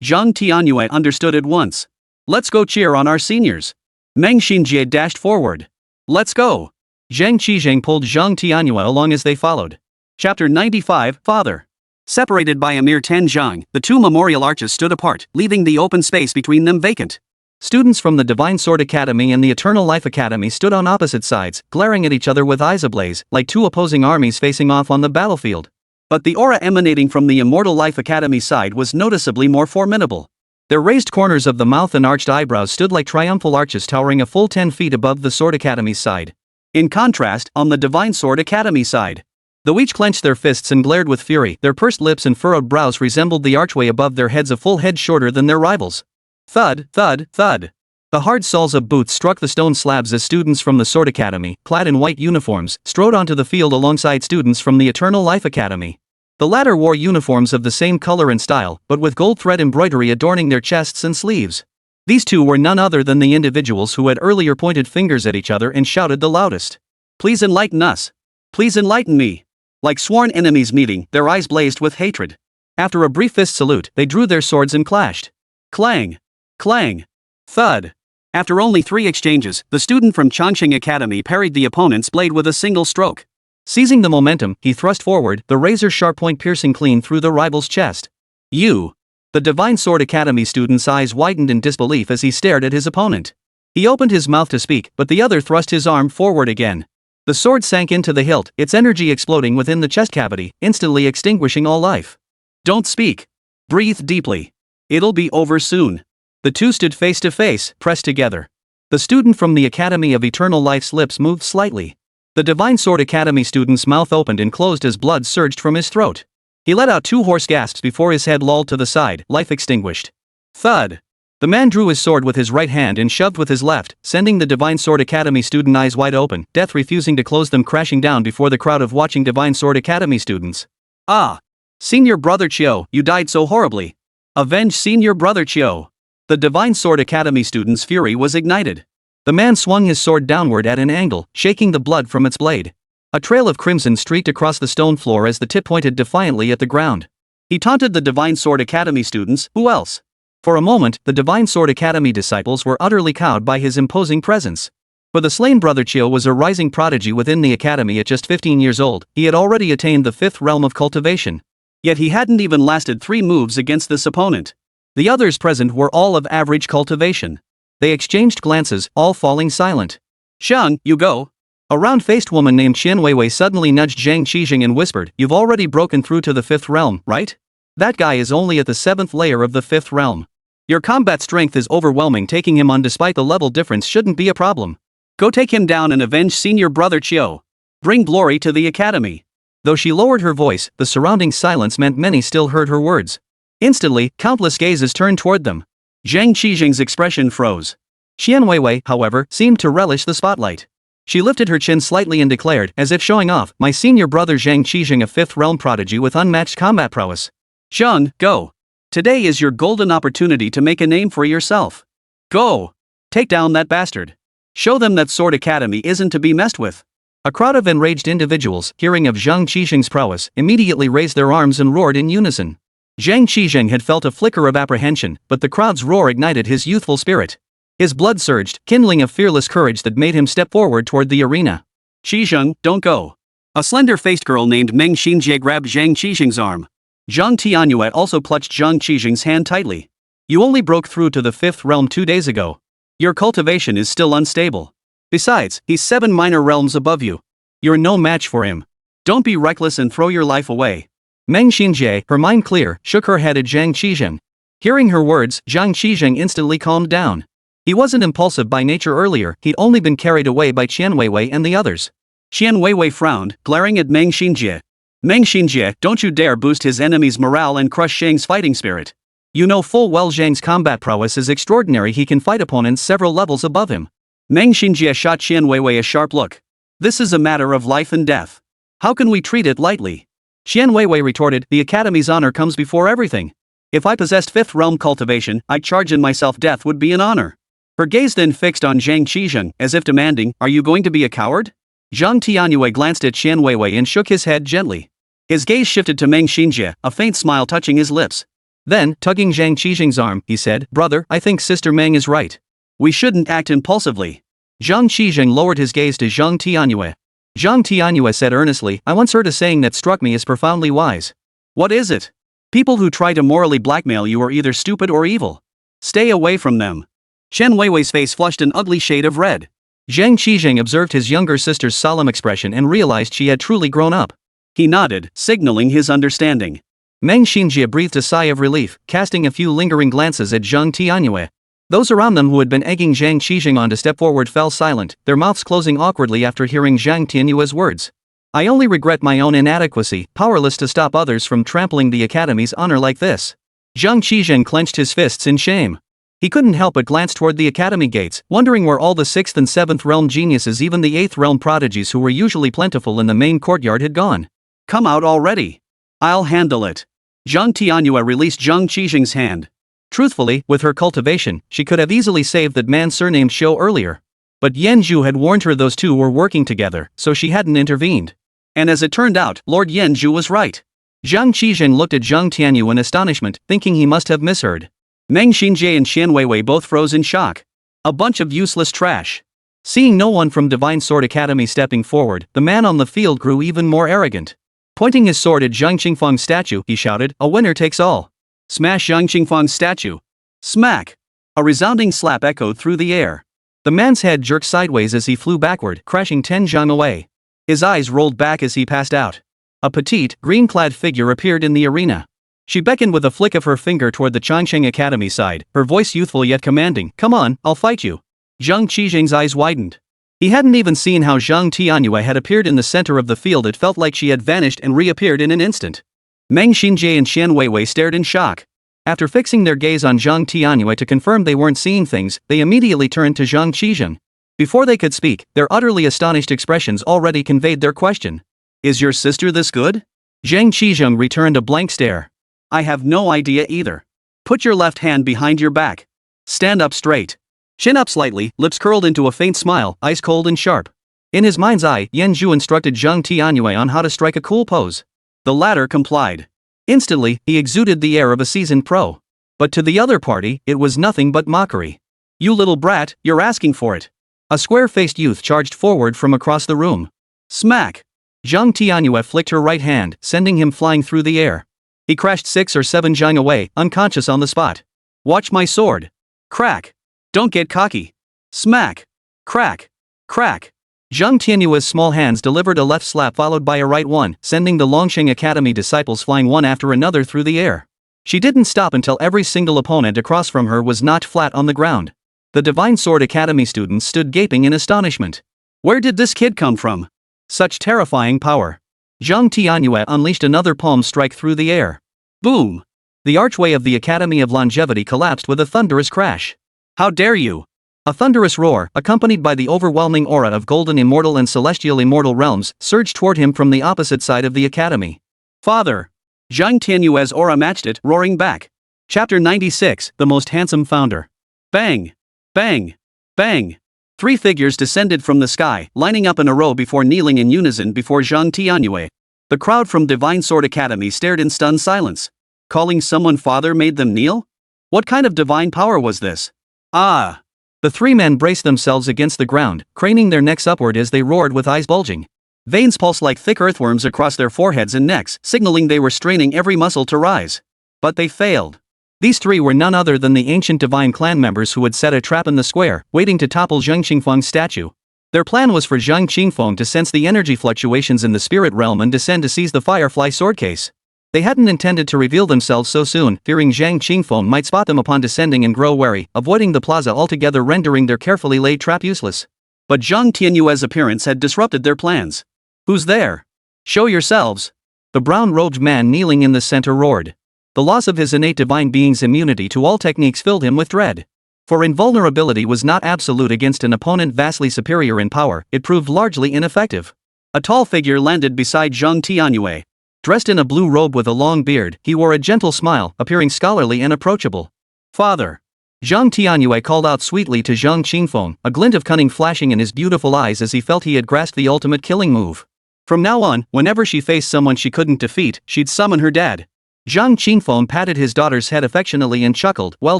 Zhang Tianyue understood at once. "Let's go cheer on our seniors." Meng Xinjie dashed forward. "Let's go." Zhang Qingfeng pulled Zhang Tianyue along as they followed. Chapter 95, Father. Separated by a mere 10 zhang, the two memorial arches stood apart, leaving the open space between them vacant. Students from the Divine Sword Academy and the Eternal Life Academy stood on opposite sides, glaring at each other with eyes ablaze, like two opposing armies facing off on the battlefield. But the aura emanating from the Immortal Life Academy side was noticeably more formidable. Their raised corners of the mouth and arched eyebrows stood like triumphal arches towering a full 10 feet above the Sword Academy's side. In contrast, on the Divine Sword Academy side, though each clenched their fists and glared with fury, their pursed lips and furrowed brows resembled the archway above their heads, a full head shorter than their rivals. Thud, thud, thud. The hard soles of boots struck the stone slabs as students from the Sword Academy, clad in white uniforms, strode onto the field alongside students from the Eternal Life Academy. The latter wore uniforms of the same color and style, but with gold thread embroidery adorning their chests and sleeves. These two were none other than the individuals who had earlier pointed fingers at each other and shouted the loudest. "Please enlighten us. Please enlighten me." Like sworn enemies meeting, their eyes blazed with hatred. After a brief fist salute, they drew their swords and clashed. Clang! Clang! Thud! After only 3 exchanges, the student from Changqing Academy parried the opponent's blade with a single stroke. Seizing the momentum, he thrust forward, the razor-sharp point piercing clean through the rival's chest. "You!" The Divine Sword Academy student's eyes widened in disbelief as he stared at his opponent. He opened his mouth to speak, but the other thrust his arm forward again. The sword sank into the hilt, its energy exploding within the chest cavity, instantly extinguishing all life. "Don't speak. Breathe deeply. It'll be over soon." The two stood face to face, pressed together. The student from the Academy of Eternal Life's lips moved slightly. The Divine Sword Academy student's mouth opened and closed as blood surged from his throat. He let out 2 hoarse gasps before his head lolled to the side, life extinguished. Thud! The man drew his sword with his right hand and shoved with his left, sending the Divine Sword Academy student eyes wide open, death refusing to close them, crashing down before the crowd of watching Divine Sword Academy students. "Ah! Senior Brother Chiu, you died so horribly. Avenge Senior Brother Chiu." The Divine Sword Academy student's fury was ignited. The man swung his sword downward at an angle, shaking the blood from its blade. A trail of crimson streaked across the stone floor as the tip pointed defiantly at the ground. He taunted the Divine Sword Academy students, who else? For a moment, the Divine Sword Academy disciples were utterly cowed by his imposing presence. For the slain Brother Chiu was a rising prodigy within the academy at just 15 years old. He had already attained the 5th realm of cultivation. Yet he hadn't even lasted 3 moves against this opponent. The others present were all of average cultivation. They exchanged glances, all falling silent. "Shang, you go." A round-faced woman named Qianweiwei suddenly nudged Zhang Qingfeng and whispered, "You've already broken through to the 5th realm, right? That guy is only at the 7th layer of the 5th realm. Your combat strength is overwhelming. Taking him on despite the level difference shouldn't be a problem. Go take him down and avenge Senior Brother Chiu. Bring glory to the academy." Though she lowered her voice, the surrounding silence meant many still heard her words. Instantly, countless gazes turned toward them. Zhang Qingfeng's expression froze. Qianweiwei, however, seemed to relish the spotlight. She lifted her chin slightly and declared, as if showing off, "My senior brother Zhang Qingfeng, a 5th realm prodigy with unmatched combat prowess. Zhang, go. Today is your golden opportunity to make a name for yourself. Go. Take down that bastard. Show them that Sword Academy isn't to be messed with." A crowd of enraged individuals, hearing of Zhang Qingfeng's prowess, immediately raised their arms and roared in unison. Zhang Qingfeng had felt a flicker of apprehension, but the crowd's roar ignited his youthful spirit. His blood surged, kindling a fearless courage that made him step forward toward the arena. "Qingfeng, don't go." A slender-faced girl named Meng Xinjie grabbed Zhang Qingfeng's arm. Zhang Tianyue also clutched Zhang Qingfeng's hand tightly. "You only broke through to the 5th realm 2 days ago. Your cultivation is still unstable. Besides, he's 7 minor realms above you. You're no match for him. Don't be reckless and throw your life away. Meng Xinjie, her mind clear, shook her head at Zhang Qingfeng. Hearing her words, Zhang Qingfeng instantly calmed down. He wasn't impulsive by nature earlier, he'd only been carried away by Qian Weiwei and the others. Qian Weiwei frowned, glaring at Meng Xinjie. Meng Xinjie, don't you dare boost his enemy's morale and crush Zhang's fighting spirit. You know full well Zhang's combat prowess is extraordinary, he can fight opponents several levels above him. Meng Xinjie shot Qian Weiwei a sharp look. This is a matter of life and death. How can we treat it lightly? Qian Weiwei retorted, the Academy's honor comes before everything. If I possessed 5th realm cultivation, I'd charge in myself death would be an honor. Her gaze then fixed on Zhang Qingfeng, as if demanding, are you going to be a coward? Zhang Tianyue glanced at Qian Weiwei and shook his head gently. His gaze shifted to Meng Xinjie, a faint smile touching his lips. Then, tugging Zhang Qingfeng's arm, he said, brother, I think Sister Meng is right. We shouldn't act impulsively. Zhang Qingfeng lowered his gaze to Zhang Tianyue. Zhang Tianyue said earnestly, I once heard a saying that struck me as profoundly wise. What is it? People who try to morally blackmail you are either stupid or evil. Stay away from them. Qian Weiwei's face flushed an ugly shade of red. Zhang Qingfeng observed his younger sister's solemn expression and realized she had truly grown up. He nodded, signaling his understanding. Meng Xinjie breathed a sigh of relief, casting a few lingering glances at Zhang Tianyue. Those around them who had been egging Zhang Qingfeng on to step forward fell silent, their mouths closing awkwardly after hearing Zhang Tianyue's words. I only regret my own inadequacy, powerless to stop others from trampling the Academy's honor like this. Zhang Qingfeng clenched his fists in shame. He couldn't help but glance toward the Academy gates, wondering where all the 6th and 7th realm geniuses, even the 8th realm prodigies who were usually plentiful in the main courtyard, had gone. Come out already. I'll handle it. Zhang Tianyue released Zhang Qingfeng's hand. Truthfully, with her cultivation, she could have easily saved that man surnamed Shou earlier. But Yan Zhu had warned her those two were working together, so she hadn't intervened. And as it turned out, Lord Yan Zhu was right. Zhang Qingfeng looked at Zhang Tianyue in astonishment, thinking he must have misheard. Meng Xinjie and Qian Weiwei both froze in shock. A bunch of useless trash. Seeing no one from Divine Sword Academy stepping forward, the man on the field grew even more arrogant. Pointing his sword at Zhang Qingfeng's statue, he shouted, a winner takes all. Smash Zhang Qingfeng's statue. Smack! A resounding slap echoed through the air. The man's head jerked sideways as he flew backward, crashing 10 zhang away. His eyes rolled back as he passed out. A petite, green-clad figure appeared in the arena. She beckoned with a flick of her finger toward the Changcheng Academy side, her voice youthful yet commanding, come on, I'll fight you. Zhang Qingfeng's eyes widened. He hadn't even seen how Zhang Tianyue had appeared in the center of the field. It felt like she had vanished and reappeared in an instant. Meng Xinjie and Qian Weiwei stared in shock. After fixing their gaze on Zhang Tianyue to confirm they weren't seeing things, they immediately turned to Zhang Qingfeng. Before they could speak, their utterly astonished expressions already conveyed their question. Is your sister this good? Zhang Qingfeng returned a blank stare. I have no idea either. Put your left hand behind your back. Stand up straight. Chin up slightly, lips curled into a faint smile, ice cold and sharp. In his mind's eye, Yan Zhu instructed Zhang Tianyue on how to strike a cool pose. The latter complied. Instantly, he exuded the air of a seasoned pro. But to the other party, it was nothing but mockery. You little brat, you're asking for it. A square-faced youth charged forward from across the room. Smack! Zhang Tianyue flicked her right hand, sending him flying through the air. He crashed 6 or 7 zhang away, unconscious on the spot. Watch my sword. Crack! Don't get cocky. Smack! Crack! Crack! Zhang Tianyue's small hands delivered a left slap followed by a right one, sending the Longsheng Academy disciples flying one after another through the air. She didn't stop until every single opponent across from her was knocked flat on the ground. The Divine Sword Academy students stood gaping in astonishment. Where did this kid come from? Such terrifying power. Zhang Tianyue unleashed another palm strike through the air. Boom! The archway of the Academy of Longevity collapsed with a thunderous crash. How dare you! A thunderous roar, accompanied by the overwhelming aura of golden immortal and celestial immortal realms, surged toward him from the opposite side of the academy. Father! Zhang Tianyue's aura matched it, roaring back. Chapter 96, The Most Handsome Founder. Bang! Bang! Bang! 3 figures descended from the sky, lining up in a row before kneeling in unison before Zhang Tianyue. The crowd from Divine Sword Academy stared in stunned silence. Calling someone father made them kneel? What kind of divine power was this? Ah! The 3 men braced themselves against the ground, craning their necks upward as they roared with eyes bulging. Veins pulsed like thick earthworms across their foreheads and necks, signaling they were straining every muscle to rise. But they failed. These 3 were none other than the ancient divine clan members who had set a trap in the square, waiting to topple Zhang Qingfeng's statue. Their plan was for Zhang Qingfeng to sense the energy fluctuations in the spirit realm and descend to seize the firefly sword case. They hadn't intended to reveal themselves so soon, fearing Zhang Qingfeng might spot them upon descending and grow wary, avoiding the plaza altogether, rendering their carefully laid trap useless. But Zhang Tianyue's appearance had disrupted their plans. "Who's there? Show yourselves!" The brown-robed man kneeling in the center roared. The loss of his innate divine being's immunity to all techniques filled him with dread. For invulnerability was not absolute against an opponent vastly superior in power, it proved largely ineffective. A tall figure landed beside Zhang Tianyue. Dressed in a blue robe with a long beard, he wore a gentle smile, appearing scholarly and approachable. "Father!" Zhang Tianyue called out sweetly to Zhang Qingfeng, a glint of cunning flashing in his beautiful eyes as he felt he had grasped the ultimate killing move. From now on, whenever she faced someone she couldn't defeat, she'd summon her dad. Zhang Qingfeng patted his daughter's head affectionately and chuckled, "Well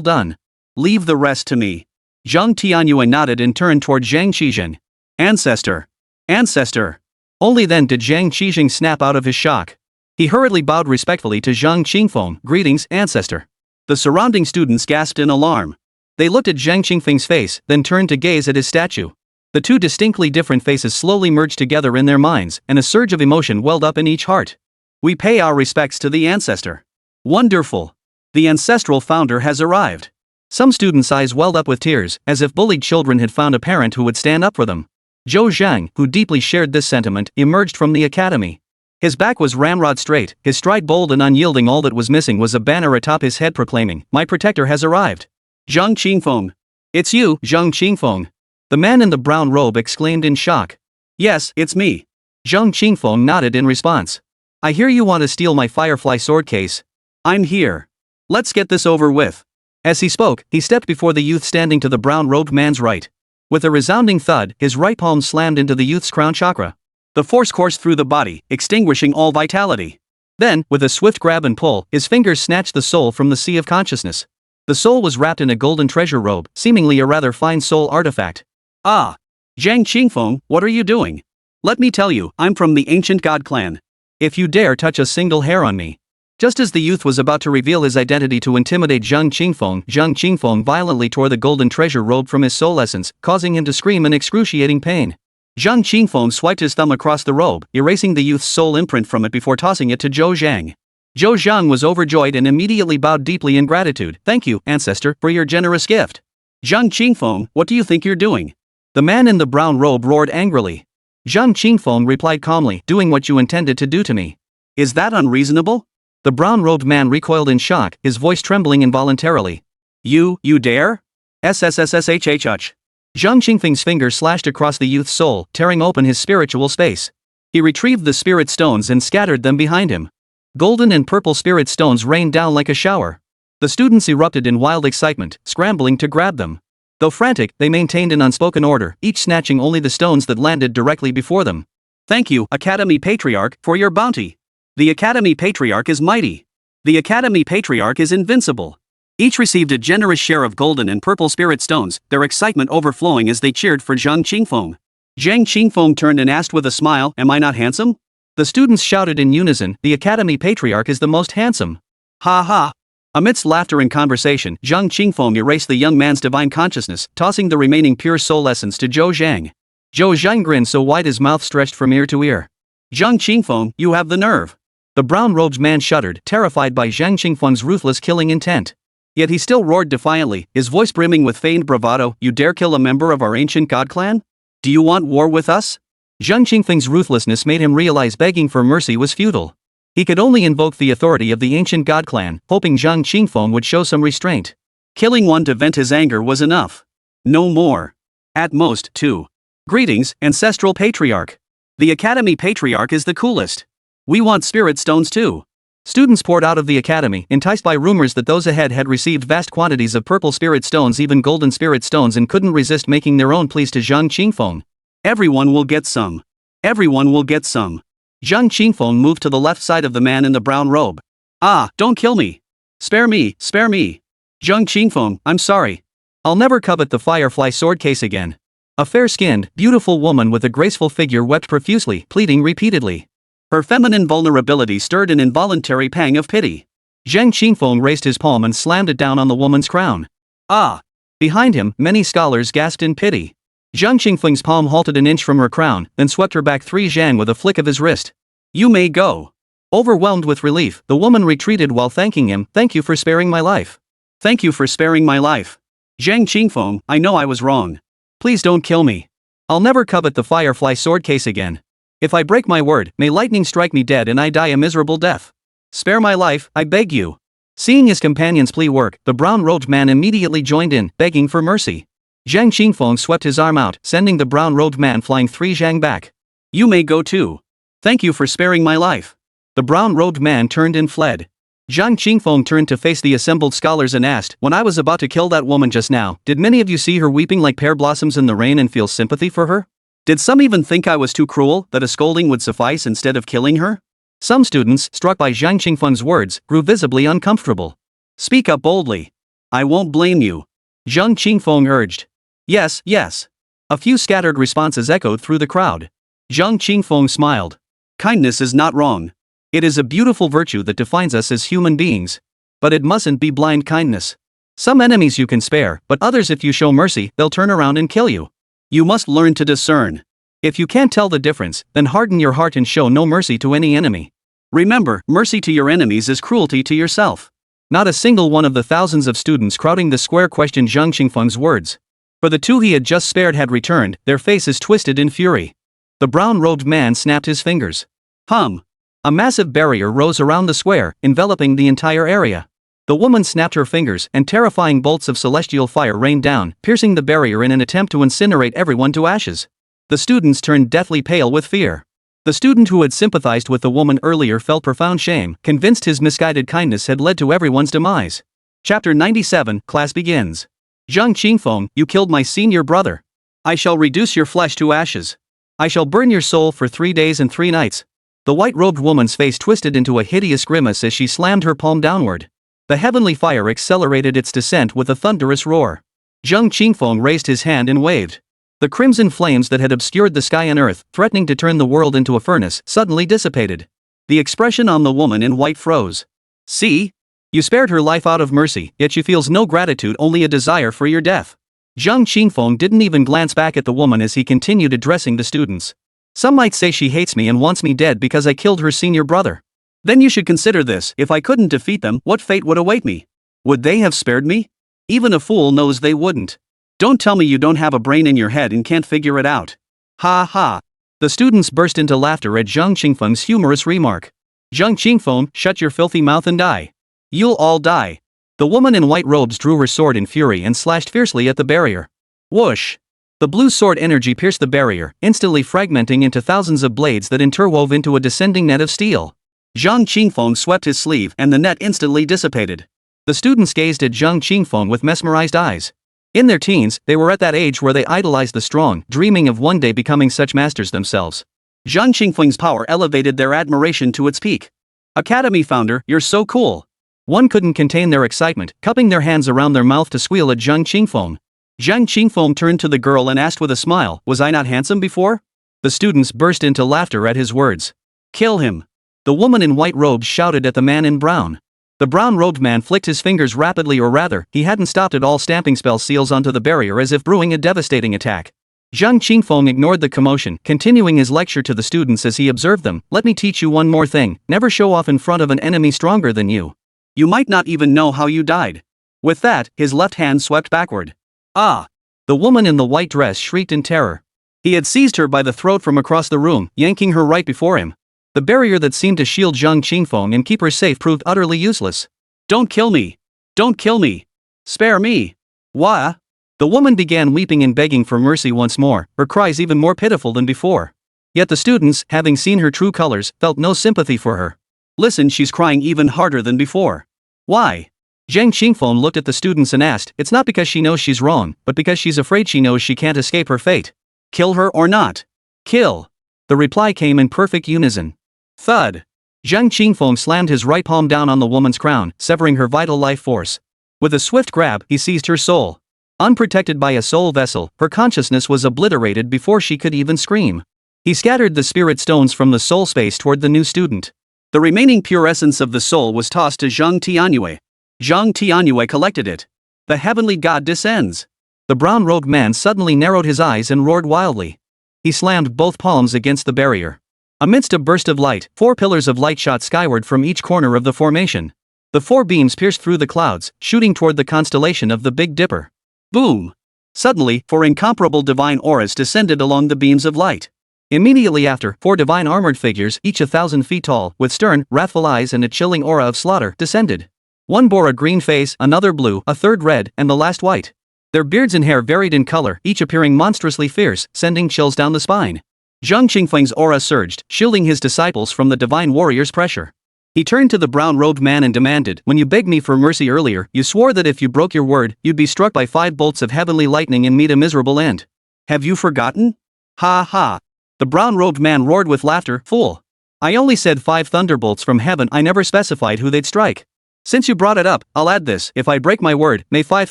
done. "Leave the rest to me." Zhang Tianyue nodded and turned toward Zhang Qingfeng. "Ancestor! Ancestor!" Only then did Zhang Qingfeng snap out of his shock. He hurriedly bowed respectfully to Zhang Qingfeng, "Greetings, ancestor." The surrounding students gasped in alarm. They looked at Zhang Qingfeng's face, then turned to gaze at his statue. The two distinctly different faces slowly merged together in their minds, and a surge of emotion welled up in each heart. "We pay our respects to the ancestor." "Wonderful! The ancestral founder has arrived." Some students' eyes welled up with tears, as if bullied children had found a parent who would stand up for them. Zhou Zhang, who deeply shared this sentiment, emerged from the academy. His back was ramrod straight, his stride bold and unyielding. All that was missing was a banner atop his head proclaiming, "My protector has arrived." "Zhang Qingfeng." "It's you, Zhang Qingfeng." The man in the brown robe exclaimed in shock. "Yes, it's me." Zhang Qingfeng nodded in response. "I hear you want to steal my firefly sword case." "I'm here. Let's get this over with." As he spoke, he stepped before the youth standing to the brown-robed man's right. With a resounding thud, his right palm slammed into the youth's crown chakra. The force coursed through the body, extinguishing all vitality. Then, with a swift grab and pull, his fingers snatched the soul from the sea of consciousness. The soul was wrapped in a golden treasure robe, seemingly a rather fine soul artifact. "Ah! Zhang Qingfeng, what are you doing? Let me tell you, I'm from the ancient god clan. If you dare touch a single hair on me." Just as the youth was about to reveal his identity to intimidate Zhang Qingfeng violently tore the golden treasure robe from his soul essence, causing him to scream in excruciating pain. Zhang Qingfeng swiped his thumb across the robe, erasing the youth's soul imprint from it before tossing it to Zhou Zhang. Zhou Zhang was overjoyed and immediately bowed deeply in gratitude. "Thank you, ancestor, for your generous gift." "Zhang Qingfeng, what do you think you're doing?" The man in the brown robe roared angrily. Zhang Qingfeng replied calmly, "Doing what you intended to do to me." "Is that unreasonable?" The brown-robed man recoiled in shock, his voice trembling involuntarily. You dare? SSSSHH. Zhang Qingfeng's finger slashed across the youth's soul, tearing open his spiritual space. He retrieved the spirit stones and scattered them behind him. Golden and purple spirit stones rained down like a shower. The students erupted in wild excitement, scrambling to grab them. Though frantic, they maintained an unspoken order, each snatching only the stones that landed directly before them. "Thank you, Academy Patriarch, for your bounty. The Academy Patriarch is mighty. The Academy Patriarch is invincible." Each received a generous share of golden and purple spirit stones, their excitement overflowing as they cheered for Zhang Qingfeng. Zhang Qingfeng turned and asked with a smile, "Am I not handsome?" The students shouted in unison, "The Academy Patriarch is the most handsome." "Ha ha!" Amidst laughter and conversation, Zhang Qingfeng erased the young man's divine consciousness, tossing the remaining pure soul essence to Zhou Zhang. Zhou Zhang grinned so wide his mouth stretched from ear to ear. "Zhang Qingfeng, you have the nerve." The brown-robed man shuddered, terrified by Zhang Qingfeng's ruthless killing intent. Yet he still roared defiantly, his voice brimming with feigned bravado, "You dare kill a member of our ancient god clan? Do you want war with us?" Zhang Qingfeng's ruthlessness made him realize begging for mercy was futile. He could only invoke the authority of the ancient god clan, hoping Zhang Qingfeng would show some restraint. Killing one to vent his anger was enough. No more. At most, two. "Greetings, Ancestral Patriarch. The Academy Patriarch is the coolest. We want spirit stones too." Students poured out of the academy, enticed by rumors that those ahead had received vast quantities of purple spirit stones, even golden spirit stones, and couldn't resist making their own pleas to Zhang Qingfeng. "Everyone will get some. Everyone will get some." Zhang Qingfeng moved to the left side of the man in the brown robe. "Ah, don't kill me. Spare me, spare me. Zhang Qingfeng, I'm sorry. I'll never covet the firefly sword case again." A fair-skinned, beautiful woman with a graceful figure wept profusely, pleading repeatedly. Her feminine vulnerability stirred an involuntary pang of pity. Zhang Qingfeng raised his palm and slammed it down on the woman's crown. "Ah!" Behind him, many scholars gasped in pity. Zhang Qingfeng's palm halted an inch from her crown, then swept her back 3 zhang with a flick of his wrist. You may go. Overwhelmed with relief, the woman retreated while thanking him. Thank you for sparing my life. Thank you for sparing my life. Zhang Qingfeng, I know I was wrong. Please don't kill me. I'll never covet the firefly sword case again. If I break my word, may lightning strike me dead and I die a miserable death. Spare my life, I beg you. Seeing his companion's plea work, the brown-robed man immediately joined in, begging for mercy. Zhang Qingfeng swept his arm out, sending the brown-robed man flying 3 zhang back. You may go too. Thank you for sparing my life. The brown-robed man turned and fled. Zhang Qingfeng turned to face the assembled scholars and asked, when I was about to kill that woman just now, did many of you see her weeping like pear blossoms in the rain and feel sympathy for her? Did some even think I was too cruel, that a scolding would suffice instead of killing her? Some students, struck by Zhang Qingfeng's words, grew visibly uncomfortable. Speak up boldly. I won't blame you. Zhang Qingfeng urged. Yes, yes. A few scattered responses echoed through the crowd. Zhang Qingfeng smiled. Kindness is not wrong. It is a beautiful virtue that defines us as human beings. But it mustn't be blind kindness. Some enemies you can spare, but others if you show mercy, they'll turn around and kill you. You must learn to discern. If you can't tell the difference, then harden your heart and show no mercy to any enemy. Remember, mercy to your enemies is cruelty to yourself. Not a single one of the thousands of students crowding the square questioned Zhang Qingfeng's words. For the 2 he had just spared had returned, their faces twisted in fury. The brown-robed man snapped his fingers. A massive barrier rose around the square, enveloping the entire area. The woman snapped her fingers, and terrifying bolts of celestial fire rained down, piercing the barrier in an attempt to incinerate everyone to ashes. The students turned deathly pale with fear. The student who had sympathized with the woman earlier felt profound shame, convinced his misguided kindness had led to everyone's demise. Chapter 97, Class begins. Zhang Qingfeng, you killed my senior brother. I shall reduce your flesh to ashes. I shall burn your soul for 3 days and 3 nights. The white-robed woman's face twisted into a hideous grimace as she slammed her palm downward. The heavenly fire accelerated its descent with a thunderous roar. Zhang Qingfeng raised his hand and waved. The crimson flames that had obscured the sky and earth, threatening to turn the world into a furnace, suddenly dissipated. The expression on the woman in white froze. See? You spared her life out of mercy, yet she feels no gratitude, only a desire for your death. Zhang Qingfeng didn't even glance back at the woman as he continued addressing the students. Some might say she hates me and wants me dead because I killed her senior brother. Then you should consider this: if I couldn't defeat them, what fate would await me? Would they have spared me? Even a fool knows they wouldn't. Don't tell me you don't have a brain in your head and can't figure it out. Ha ha. The students burst into laughter at Zhang Qingfeng's humorous remark. Zhang Qingfeng, shut your filthy mouth and die. You'll all die. The woman in white robes drew her sword in fury and slashed fiercely at the barrier. Whoosh! The blue sword energy pierced the barrier, instantly fragmenting into thousands of blades that interwove into a descending net of steel. Zhang Qingfeng swept his sleeve and the net instantly dissipated. The students gazed at Zhang Qingfeng with mesmerized eyes. In their teens, they were at that age where they idolized the strong, dreaming of one day becoming such masters themselves. Zhang Qingfeng's power elevated their admiration to its peak. Academy founder, you're so cool. One couldn't contain their excitement, cupping their hands around their mouth to squeal at Zhang Qingfeng. Zhang Qingfeng turned to the girl and asked with a smile, was I not handsome before? The students burst into laughter at his words. Kill him. The woman in white robes shouted at the man in brown. The brown-robed man flicked his fingers rapidly, or rather, he hadn't stopped at all, stamping spell seals onto the barrier as if brewing a devastating attack. Zhang Qingfeng ignored the commotion, continuing his lecture to the students as he observed them. Let me teach you one more thing: never show off in front of an enemy stronger than you. You might not even know how you died. With that, his left hand swept backward. Ah! The woman in the white dress shrieked in terror. He had seized her by the throat from across the room, yanking her right before him. The barrier that seemed to shield Zhang Qingfeng and keep her safe proved utterly useless. Don't kill me! Don't kill me! Spare me! Why? The woman began weeping and begging for mercy once more, her cries even more pitiful than before. Yet the students, having seen her true colors, felt no sympathy for her. Listen, she's crying even harder than before. Why? Zhang Qingfeng looked at the students and asked, it's not because she knows she's wrong, but because she's afraid she knows she can't escape her fate. Kill her or not? Kill. The reply came in perfect unison. Thud. Zhang Qingfeng slammed his right palm down on the woman's crown, severing her vital life force. With a swift grab, he seized her soul. Unprotected by a soul vessel, her consciousness was obliterated before she could even scream. He scattered the spirit stones from the soul space toward the new student. The remaining pure essence of the soul was tossed to Zhang Tianyue. Zhang Tianyue collected it. The heavenly god descends. The brown-robed man suddenly narrowed his eyes and roared wildly. He slammed both palms against the barrier. Amidst a burst of light, 4 pillars of light shot skyward from each corner of the formation. The 4 beams pierced through the clouds, shooting toward the constellation of the Big Dipper. Boom! Suddenly, 4 incomparable divine auras descended along the beams of light. Immediately after, 4 divine armored figures, each 1,000 feet tall, with stern, wrathful eyes and a chilling aura of slaughter, descended. One bore a green face, another blue, a third red, and the last white. Their beards and hair varied in color, each appearing monstrously fierce, sending chills down the spine. Zhang Qingfeng's aura surged, shielding his disciples from the divine warrior's pressure. He turned to the brown-robed man and demanded, "When you begged me for mercy earlier, you swore that if you broke your word, you'd be struck by 5 bolts of heavenly lightning and meet a miserable end. Have you forgotten?" "Ha ha!" The brown-robed man roared with laughter. "Fool! I only said 5 thunderbolts from heaven, I never specified who they'd strike. Since you brought it up, I'll add this: if I break my word, may 5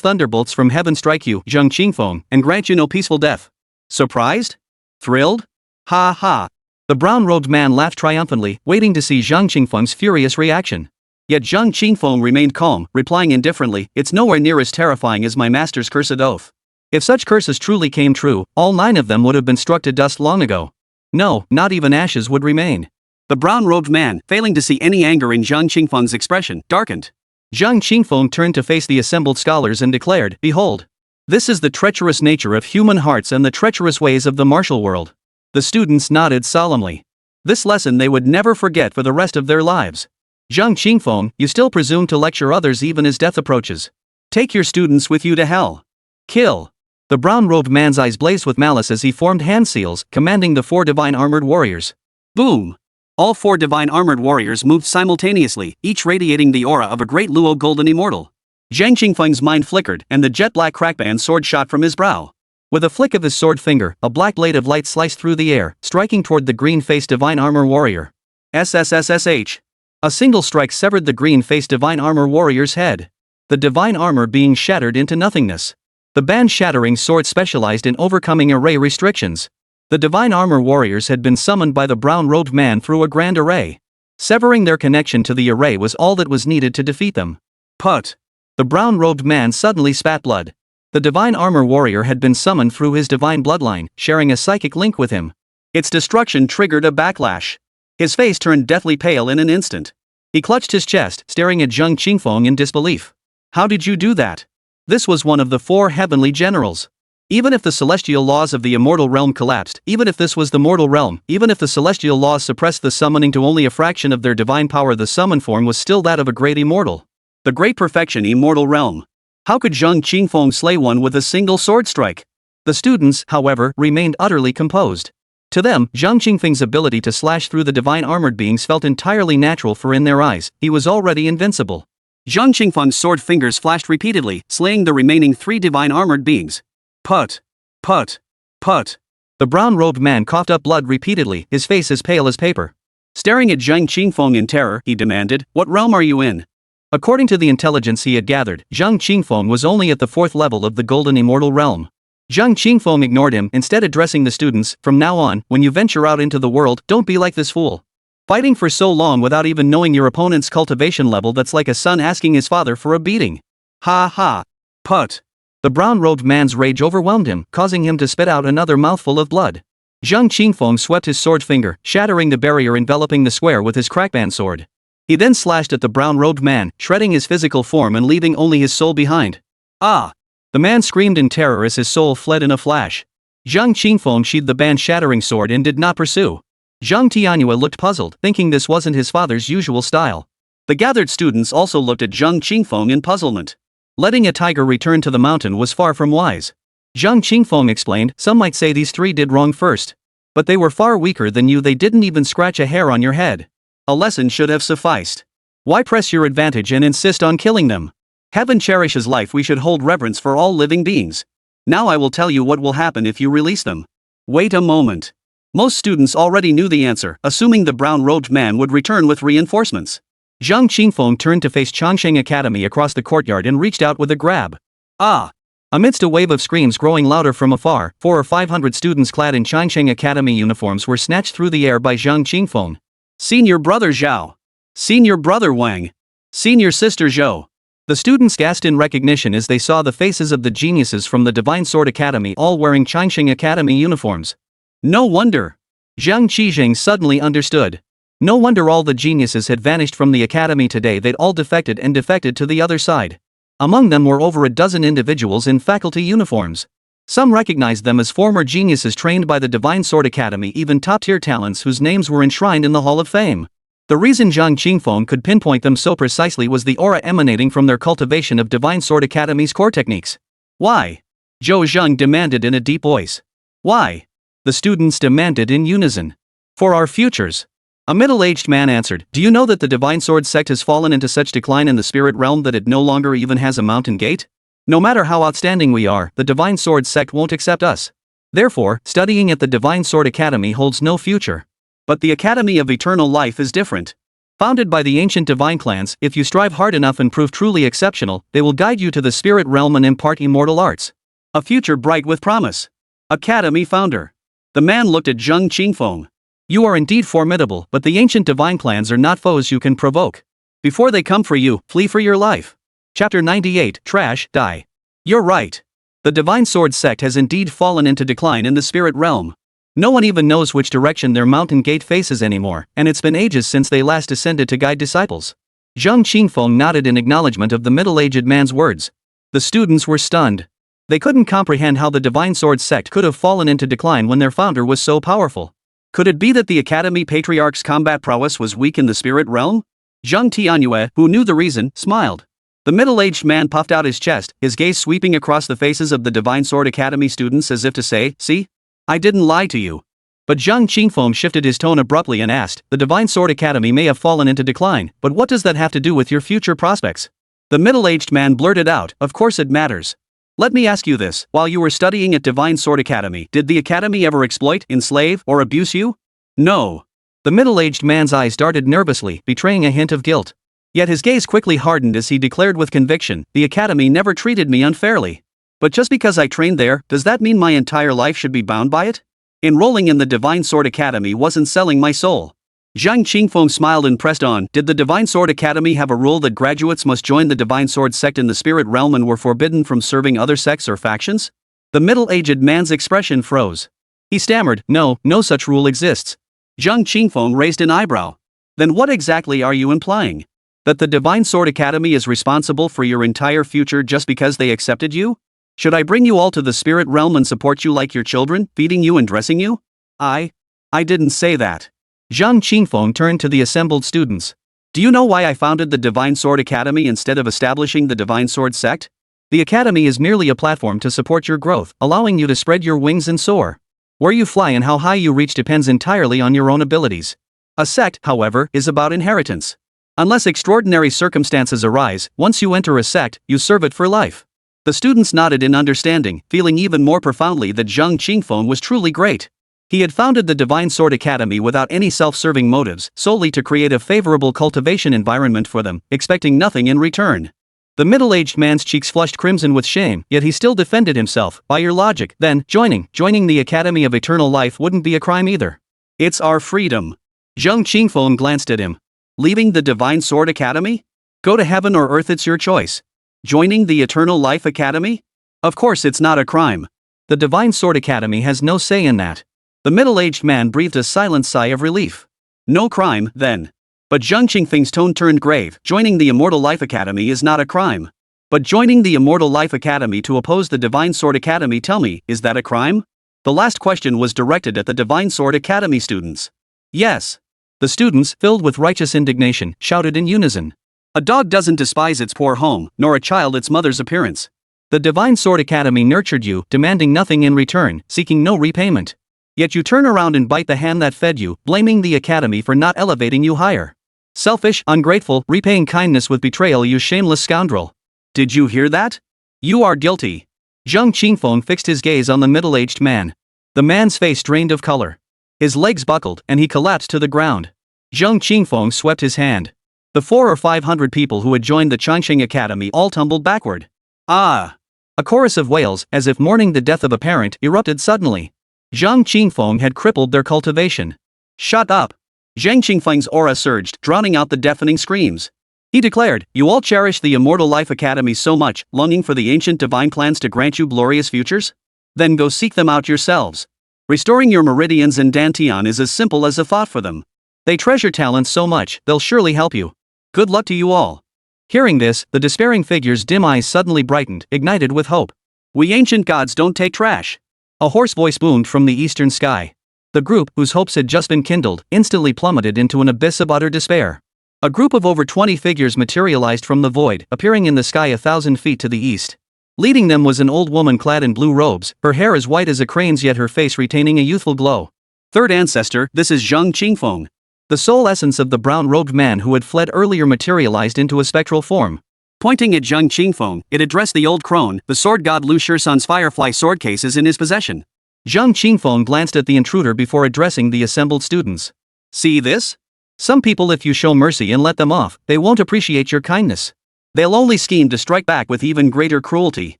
thunderbolts from heaven strike you, Zhang Qingfeng, and grant you no peaceful death." Surprised? Thrilled? Ha ha! The brown-robed man laughed triumphantly, waiting to see Zhang Qingfeng's furious reaction. Yet Zhang Qingfeng remained calm, replying indifferently, "It's nowhere near as terrifying as my master's cursed oath. If such curses truly came true, all 9 of them would have been struck to dust long ago. No, not even ashes would remain." The brown-robed man, failing to see any anger in Zhang Qingfeng's expression, darkened. Zhang Qingfeng turned to face the assembled scholars and declared, "Behold! This is the treacherous nature of human hearts and the treacherous ways of the martial world." The students nodded solemnly. This lesson they would never forget for the rest of their lives. "Zhang Qingfeng, you still presume to lecture others even as death approaches. Take your students with you to hell. Kill." The brown-robed man's eyes blazed with malice as he formed hand seals, commanding the 4 divine armored warriors. Boom! All 4 divine armored warriors moved simultaneously, each radiating the aura of a great Luo golden immortal. Zhang Qingfeng's mind flickered, and the jet-black crackband sword shot from his brow. With a flick of his sword finger, a black blade of light sliced through the air, striking toward the green-faced divine armor warrior. SSSSH. A single strike severed the green-faced divine armor warrior's head. The divine armor being shattered into nothingness. The band-shattering sword specialized in overcoming array restrictions. The divine armor warriors had been summoned by the brown-robed man through a grand array. Severing their connection to the array was all that was needed to defeat them. Put! The brown-robed man suddenly spat blood. The divine armor warrior had been summoned through his divine bloodline, sharing a psychic link with him. Its destruction triggered a backlash. His face turned deathly pale in an instant. He clutched his chest, staring at Zhang Qingfeng in disbelief. "How did you do that?" This was one of the 4 heavenly generals. Even if the celestial laws of the immortal realm collapsed, even if this was the mortal realm, even if the celestial laws suppressed the summoning to only a fraction of their divine power, the summon form was still that of a great immortal. The great perfection immortal realm. How could Zhang Qingfeng slay one with a single sword strike? The students, however, remained utterly composed. To them, Zhang Qingfeng's ability to slash through the divine armored beings felt entirely natural, for in their eyes, he was already invincible. Zhang Qingfeng's sword fingers flashed repeatedly, slaying the remaining 3 divine armored beings. Put! Put! Put! The brown-robed man coughed up blood repeatedly, his face as pale as paper. Staring at Zhang Qingfeng in terror, he demanded, "What realm are you in?" According to the intelligence he had gathered, Zhang Qingfeng was only at the 4th level of the golden immortal realm. Zhang Qingfeng ignored him, instead addressing the students, "From now on, when you venture out into the world, don't be like this fool. Fighting for so long without even knowing your opponent's cultivation level, that's like a son asking his father for a beating." Ha ha! Put! The brown-robed man's rage overwhelmed him, causing him to spit out another mouthful of blood. Zhang Qingfeng swept his sword finger, shattering the barrier enveloping the square with his crackband sword. He then slashed at the brown-robed man, shredding his physical form and leaving only his soul behind. Ah! The man screamed in terror as his soul fled in a flash. Zhang Qingfeng sheathed the band-shattering sword and did not pursue. Zhang Tianyue looked puzzled, thinking this wasn't his father's usual style. The gathered students also looked at Zhang Qingfeng in puzzlement. Letting a tiger return to the mountain was far from wise. Zhang Qingfeng explained, "Some might say these 3 did wrong first. But they were far weaker than you, they didn't even scratch a hair on your head. A lesson should have sufficed. Why press your advantage and insist on killing them? Heaven cherishes life, we should hold reverence for all living beings. Now I will tell you what will happen if you release them." Wait a moment. Most students already knew the answer, assuming the brown-robed man would return with reinforcements. Zhang Qingfeng turned to face Changsheng Academy across the courtyard and reached out with a grab. Ah! Amidst a wave of screams growing louder from afar, 400 or 500 students clad in Changsheng Academy uniforms were snatched through the air by Zhang Qingfeng. "Seen your brother Zhao. Seen your brother Wang. Seen your sister Zhou." The students gasped in recognition as they saw the faces of the geniuses from the Divine Sword Academy all wearing Qingxing Academy uniforms. No wonder. Zhang Qingfeng suddenly understood. No wonder all the geniuses had vanished from the academy today. They'd all defected to the other side. Among them were over a dozen individuals in faculty uniforms. Some recognized them as former geniuses trained by the Divine Sword Academy, even top-tier talents whose names were enshrined in the Hall of Fame. The reason Zhang Qingfeng could pinpoint them so precisely was the aura emanating from their cultivation of Divine Sword Academy's core techniques. Why? Zhou Zheng demanded in a deep voice. Why? The students demanded in unison. For our futures. A middle-aged man answered, do you know that the Divine Sword sect has fallen into such decline in the spirit realm that it no longer even has a mountain gate? No matter how outstanding we are, the Divine Sword sect won't accept us. Therefore, studying at the Divine Sword Academy holds no future. But the Academy of Eternal Life is different. Founded by the ancient divine clans, if you strive hard enough and prove truly exceptional, they will guide you to the spirit realm and impart immortal arts. A future bright with promise. Academy founder. The man looked at Zhang Qingfeng. You are indeed formidable, but the ancient divine clans are not foes you can provoke. Before they come for you, flee for your life. Chapter 98, Trash, Die. You're right. The Divine Sword sect has indeed fallen into decline in the spirit realm. No one even knows which direction their mountain gate faces anymore, and it's been ages since they last descended to guide disciples. Zhang Qingfeng nodded in acknowledgement of the middle-aged man's words. The students were stunned. They couldn't comprehend how the Divine Sword sect could have fallen into decline when their founder was so powerful. Could it be that the Academy Patriarch's combat prowess was weak in the spirit realm? Zhang Tianyue, who knew the reason, smiled. The middle-aged man puffed out his chest, his gaze sweeping across the faces of the Divine Sword Academy students as if to say, see? I didn't lie to you. But Zhang Qingfeng shifted his tone abruptly and asked, the Divine Sword Academy may have fallen into decline, but what does that have to do with your future prospects? The middle-aged man blurted out, of course it matters. Let me ask you this, while you were studying at Divine Sword Academy, did the Academy ever exploit, enslave, or abuse you? No. The middle-aged man's eyes darted nervously, betraying a hint of guilt. Yet his gaze quickly hardened as he declared with conviction, the Academy never treated me unfairly. But just because I trained there, does that mean my entire life should be bound by it? Enrolling in the Divine Sword Academy wasn't selling my soul. Zhang Qingfeng smiled and pressed on, did the Divine Sword Academy have a rule that graduates must join the Divine Sword sect in the spirit realm and were forbidden from serving other sects or factions? The middle-aged man's expression froze. He stammered, no such rule exists. Zhang Qingfeng raised an eyebrow. Then what exactly are you implying? That the Divine Sword Academy is responsible for your entire future just because they accepted you? Should I bring you all to the spirit realm and support you like your children, feeding you and dressing you? I didn't say that. Zhang Qingfeng turned to the assembled students. Do you know why I founded the Divine Sword Academy instead of establishing the Divine Sword sect? The academy is merely a platform to support your growth, allowing you to spread your wings and soar. Where you fly and how high you reach depends entirely on your own abilities. A sect, however, is about inheritance. Unless extraordinary circumstances arise, once you enter a sect, you serve it for life. The students nodded in understanding, feeling even more profoundly that Zhang Qingfeng was truly great. He had founded the Divine Sword Academy without any self-serving motives, solely to create a favorable cultivation environment for them, expecting nothing in return. The middle-aged man's cheeks flushed crimson with shame, yet he still defended himself. By your logic, then, joining the Academy of Eternal Life wouldn't be a crime either. It's our freedom. Zhang Qingfeng glanced at him. Leaving the Divine Sword Academy? Go to heaven or earth, it's your choice. Joining the Eternal Life Academy? Of course it's not a crime. The Divine Sword Academy has no say in that. The middle-aged man breathed a silent sigh of relief. No crime, then. But Zhang Qingfeng's tone turned grave. Joining the Immortal Life Academy is not a crime. But joining the Immortal Life Academy to oppose the Divine Sword Academy, tell me, is that a crime? The last question was directed at the Divine Sword Academy students. Yes. The students, filled with righteous indignation, shouted in unison. A dog doesn't despise its poor home, nor a child its mother's appearance. The Divine Sword Academy nurtured you, demanding nothing in return, seeking no repayment. Yet you turn around and bite the hand that fed you, blaming the Academy for not elevating you higher. Selfish, ungrateful, repaying kindness with betrayal, you shameless scoundrel. Did you hear that? You are guilty. Zhang Qingfeng fixed his gaze on the middle-aged man. The man's face drained of color. His legs buckled, and he collapsed to the ground. Zhang Qingfeng swept his hand. The 400 or 500 people who had joined the Qingxing Academy all tumbled backward. Ah! A chorus of wails, as if mourning the death of a parent, erupted suddenly. Zhang Qingfeng had crippled their cultivation. Shut up! Zhang Qingfeng's aura surged, drowning out the deafening screams. He declared, "You all cherish the immortal life academy so much, longing for the ancient divine plans to grant you glorious futures? Then go seek them out yourselves. Restoring your meridians in Dantian is as simple as a thought for them. They treasure talents so much, they'll surely help you. Good luck to you all." Hearing this, the despairing figure's dim eyes suddenly brightened, ignited with hope. "We ancient gods don't take trash." A hoarse voice boomed from the eastern sky. The group, whose hopes had just been kindled, instantly plummeted into an abyss of utter despair. A group of over 20 figures materialized from the void, appearing in the sky 1,000 feet to the east. Leading them was an old woman clad in blue robes, her hair as white as a crane's yet her face retaining a youthful glow. "Third ancestor, this is Zhang Qingfeng." The soul essence of the brown-robed man who had fled earlier materialized into a spectral form. Pointing at Zhang Qingfeng, it addressed the old crone. The sword god Lu Shirsan's firefly sword case is in his possession. Zhang Qingfeng glanced at the intruder before addressing the assembled students. "See this? Some people, if you show mercy and let them off, they won't appreciate your kindness. They'll only scheme to strike back with even greater cruelty.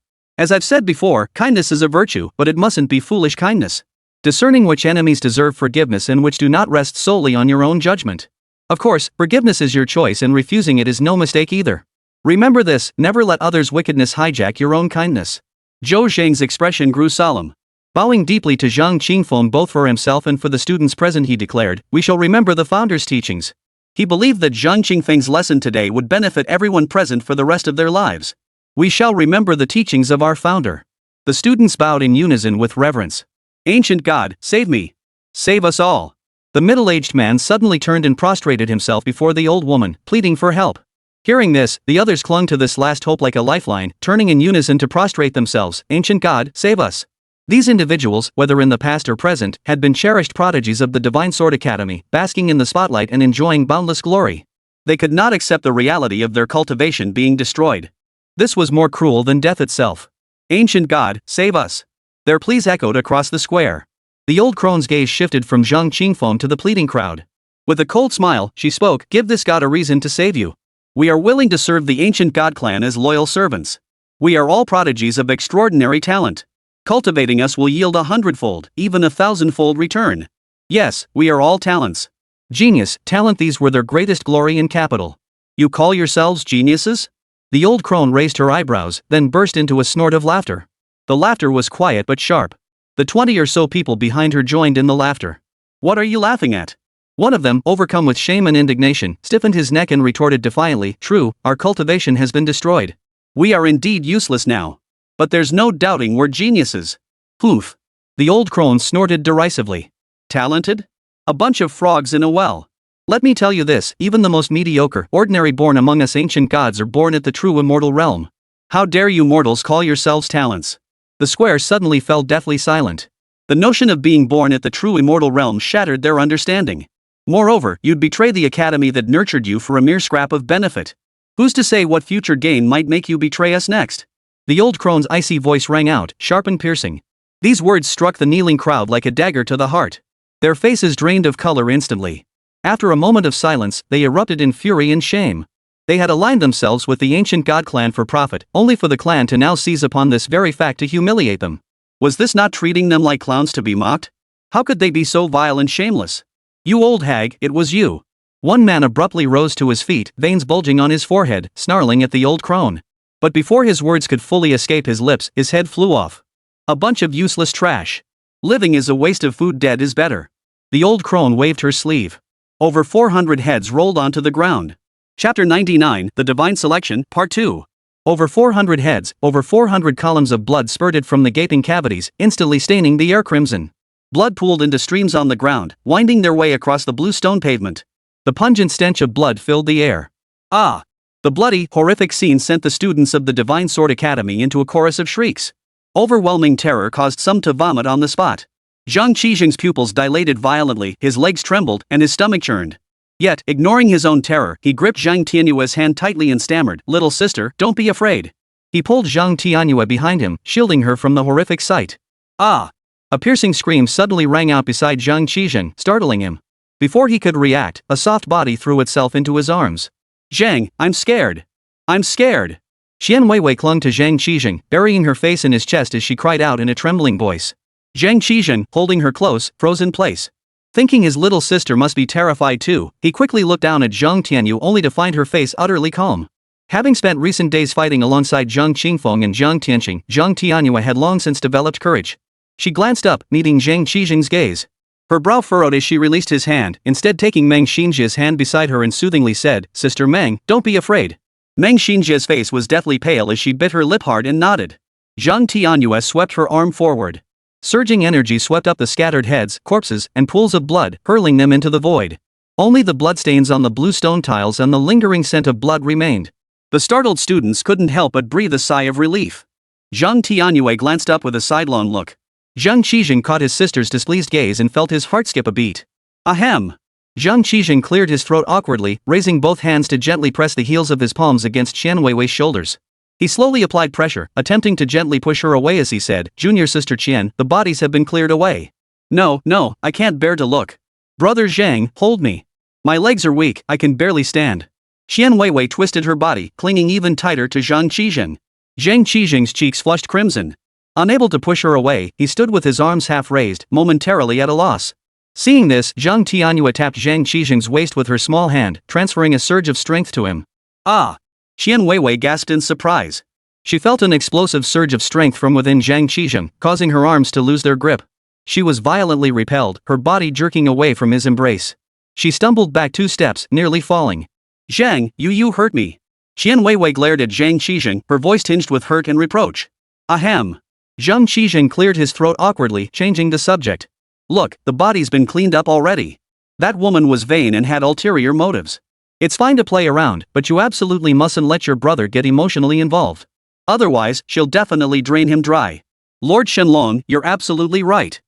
As I've said before, kindness is a virtue, but it mustn't be foolish kindness. Discerning which enemies deserve forgiveness and which do not rests solely on your own judgment. Of course, forgiveness is your choice and refusing it is no mistake either. Remember this, never let others' wickedness hijack your own kindness." Zhou Zhang's expression grew solemn. Bowing deeply to Zhang Qingfeng both for himself and for the students present, he declared, "We shall remember the founder's teachings." He believed that Zhang Qingfeng's lesson today would benefit everyone present for the rest of their lives. "We shall remember the teachings of our founder." The students bowed in unison with reverence. "Ancient God, save me. Save us all." The middle-aged man suddenly turned and prostrated himself before the old woman, pleading for help. Hearing this, the others clung to this last hope like a lifeline, turning in unison to prostrate themselves. "Ancient God, save us." These individuals, whether in the past or present, had been cherished prodigies of the Divine Sword Academy, basking in the spotlight and enjoying boundless glory. They could not accept the reality of their cultivation being destroyed. This was more cruel than death itself. "Ancient God, save us." Their pleas echoed across the square. The old crone's gaze shifted from Zhang Qingfeng to the pleading crowd. With a cold smile, she spoke, "Give this god a reason to save you. We are willing to serve the ancient god clan as loyal servants. We are all prodigies of extraordinary talent. Cultivating us will yield 100-fold, even 1,000-fold return. Yes, we are all talents." Genius, talent, these were their greatest glory and capital. "You call yourselves geniuses?" The old crone raised her eyebrows, then burst into a snort of laughter. The laughter was quiet but sharp. The 20 or so people behind her joined in the laughter. "What are you laughing at?" One of them, overcome with shame and indignation, stiffened his neck and retorted defiantly, "True, our cultivation has been destroyed. We are indeed useless now. But there's no doubting we're geniuses." "Poof." The old crone snorted derisively. "Talented? A bunch of frogs in a well. Let me tell you this, even the most mediocre, ordinary born among us ancient gods are born at the true immortal realm. How dare you mortals call yourselves talents?" The square suddenly fell deathly silent. The notion of being born at the true immortal realm shattered their understanding. Moreover, you'd betray the academy that nurtured you for a mere scrap of benefit. Who's to say what future gain might make you betray us next? The old crone's icy voice rang out, sharp and piercing. These words struck the kneeling crowd like a dagger to the heart. Their faces drained of color instantly. After a moment of silence, they erupted in fury and shame. They had aligned themselves with the ancient god clan for profit, only for the clan to now seize upon this very fact to humiliate them. Was this not treating them like clowns to be mocked? How could they be so vile and shameless? "You old hag, it was you." One man abruptly rose to his feet, veins bulging on his forehead, snarling at the old crone. But before his words could fully escape his lips, his head flew off. "A bunch of useless trash. Living is a waste of food, dead is better." The old crone waved her sleeve. Over 400 heads rolled onto the ground. Chapter 99, The Divine Selection, Part 2. Over 400 heads, over 400 columns of blood spurted from the gaping cavities, instantly staining the air crimson. Blood pooled into streams on the ground, winding their way across the blue stone pavement. The pungent stench of blood filled the air. Ah! The bloody, horrific scene sent the students of the Divine Sword Academy into a chorus of shrieks. Overwhelming terror caused some to vomit on the spot. Zhang Qingfeng's pupils dilated violently, his legs trembled, and his stomach churned. Yet, ignoring his own terror, he gripped Zhang Tianyue's hand tightly and stammered, "Little sister, don't be afraid." He pulled Zhang Tianyue behind him, shielding her from the horrific sight. Ah! A piercing scream suddenly rang out beside Zhang Qingfeng, startling him. Before he could react, a soft body threw itself into his arms. "Zhang, I'm scared. I'm scared." Xian Weiwei clung to Zhang Qingfeng, burying her face in his chest as she cried out in a trembling voice. Zhang Qingfeng, holding her close, froze in place. Thinking his little sister must be terrified too, he quickly looked down at Zhang Tianyue only to find her face utterly calm. Having spent recent days fighting alongside Zhang Qingfeng and Zhang Tianyue, Zhang Tianyue had long since developed courage. She glanced up, meeting Zhang Qingfeng's gaze. Her brow furrowed as she released his hand, instead taking Meng Xinjia's hand beside her and soothingly said, "Sister Meng, don't be afraid." Meng Xinjia's face was deathly pale as she bit her lip hard and nodded. Zhang Tianyue swept her arm forward. Surging energy swept up the scattered heads, corpses, and pools of blood, hurling them into the void. Only the bloodstains on the blue stone tiles and the lingering scent of blood remained. The startled students couldn't help but breathe a sigh of relief. Zhang Tianyue glanced up with a sidelong look. Zhang Qingfeng caught his sister's displeased gaze and felt his heart skip a beat. Ahem. Zhang Qingfeng cleared his throat awkwardly, raising both hands to gently press the heels of his palms against Qian Weiwei's shoulders. He slowly applied pressure, attempting to gently push her away as he said, "Junior sister Qian, the bodies have been cleared away." No, I can't bear to look. Brother Zhang, hold me. My legs are weak, I can barely stand. Qian Weiwei twisted her body, clinging even tighter to Zhang Qingfeng. Zhang Qingfeng's cheeks flushed crimson. Unable to push her away, he stood with his arms half raised, momentarily at a loss. Seeing this, Zhang Tianyue tapped Zhang Qingfeng's waist with her small hand, transferring a surge of strength to him. Ah! Qian Weiwei gasped in surprise. She felt an explosive surge of strength from within Zhang Qingfeng, causing her arms to lose their grip. She was violently repelled, her body jerking away from his embrace. She stumbled back 2 steps, nearly falling. Zhang, you hurt me. Qian Weiwei glared at Zhang Qingfeng, her voice tinged with hurt and reproach. Ahem. Zhang Qingfeng cleared his throat awkwardly, changing the subject. Look, the body's been cleaned up already. That woman was vain and had ulterior motives. It's fine to play around, but you absolutely mustn't let your brother get emotionally involved. Otherwise, she'll definitely drain him dry. Lord Shenlong, you're absolutely right.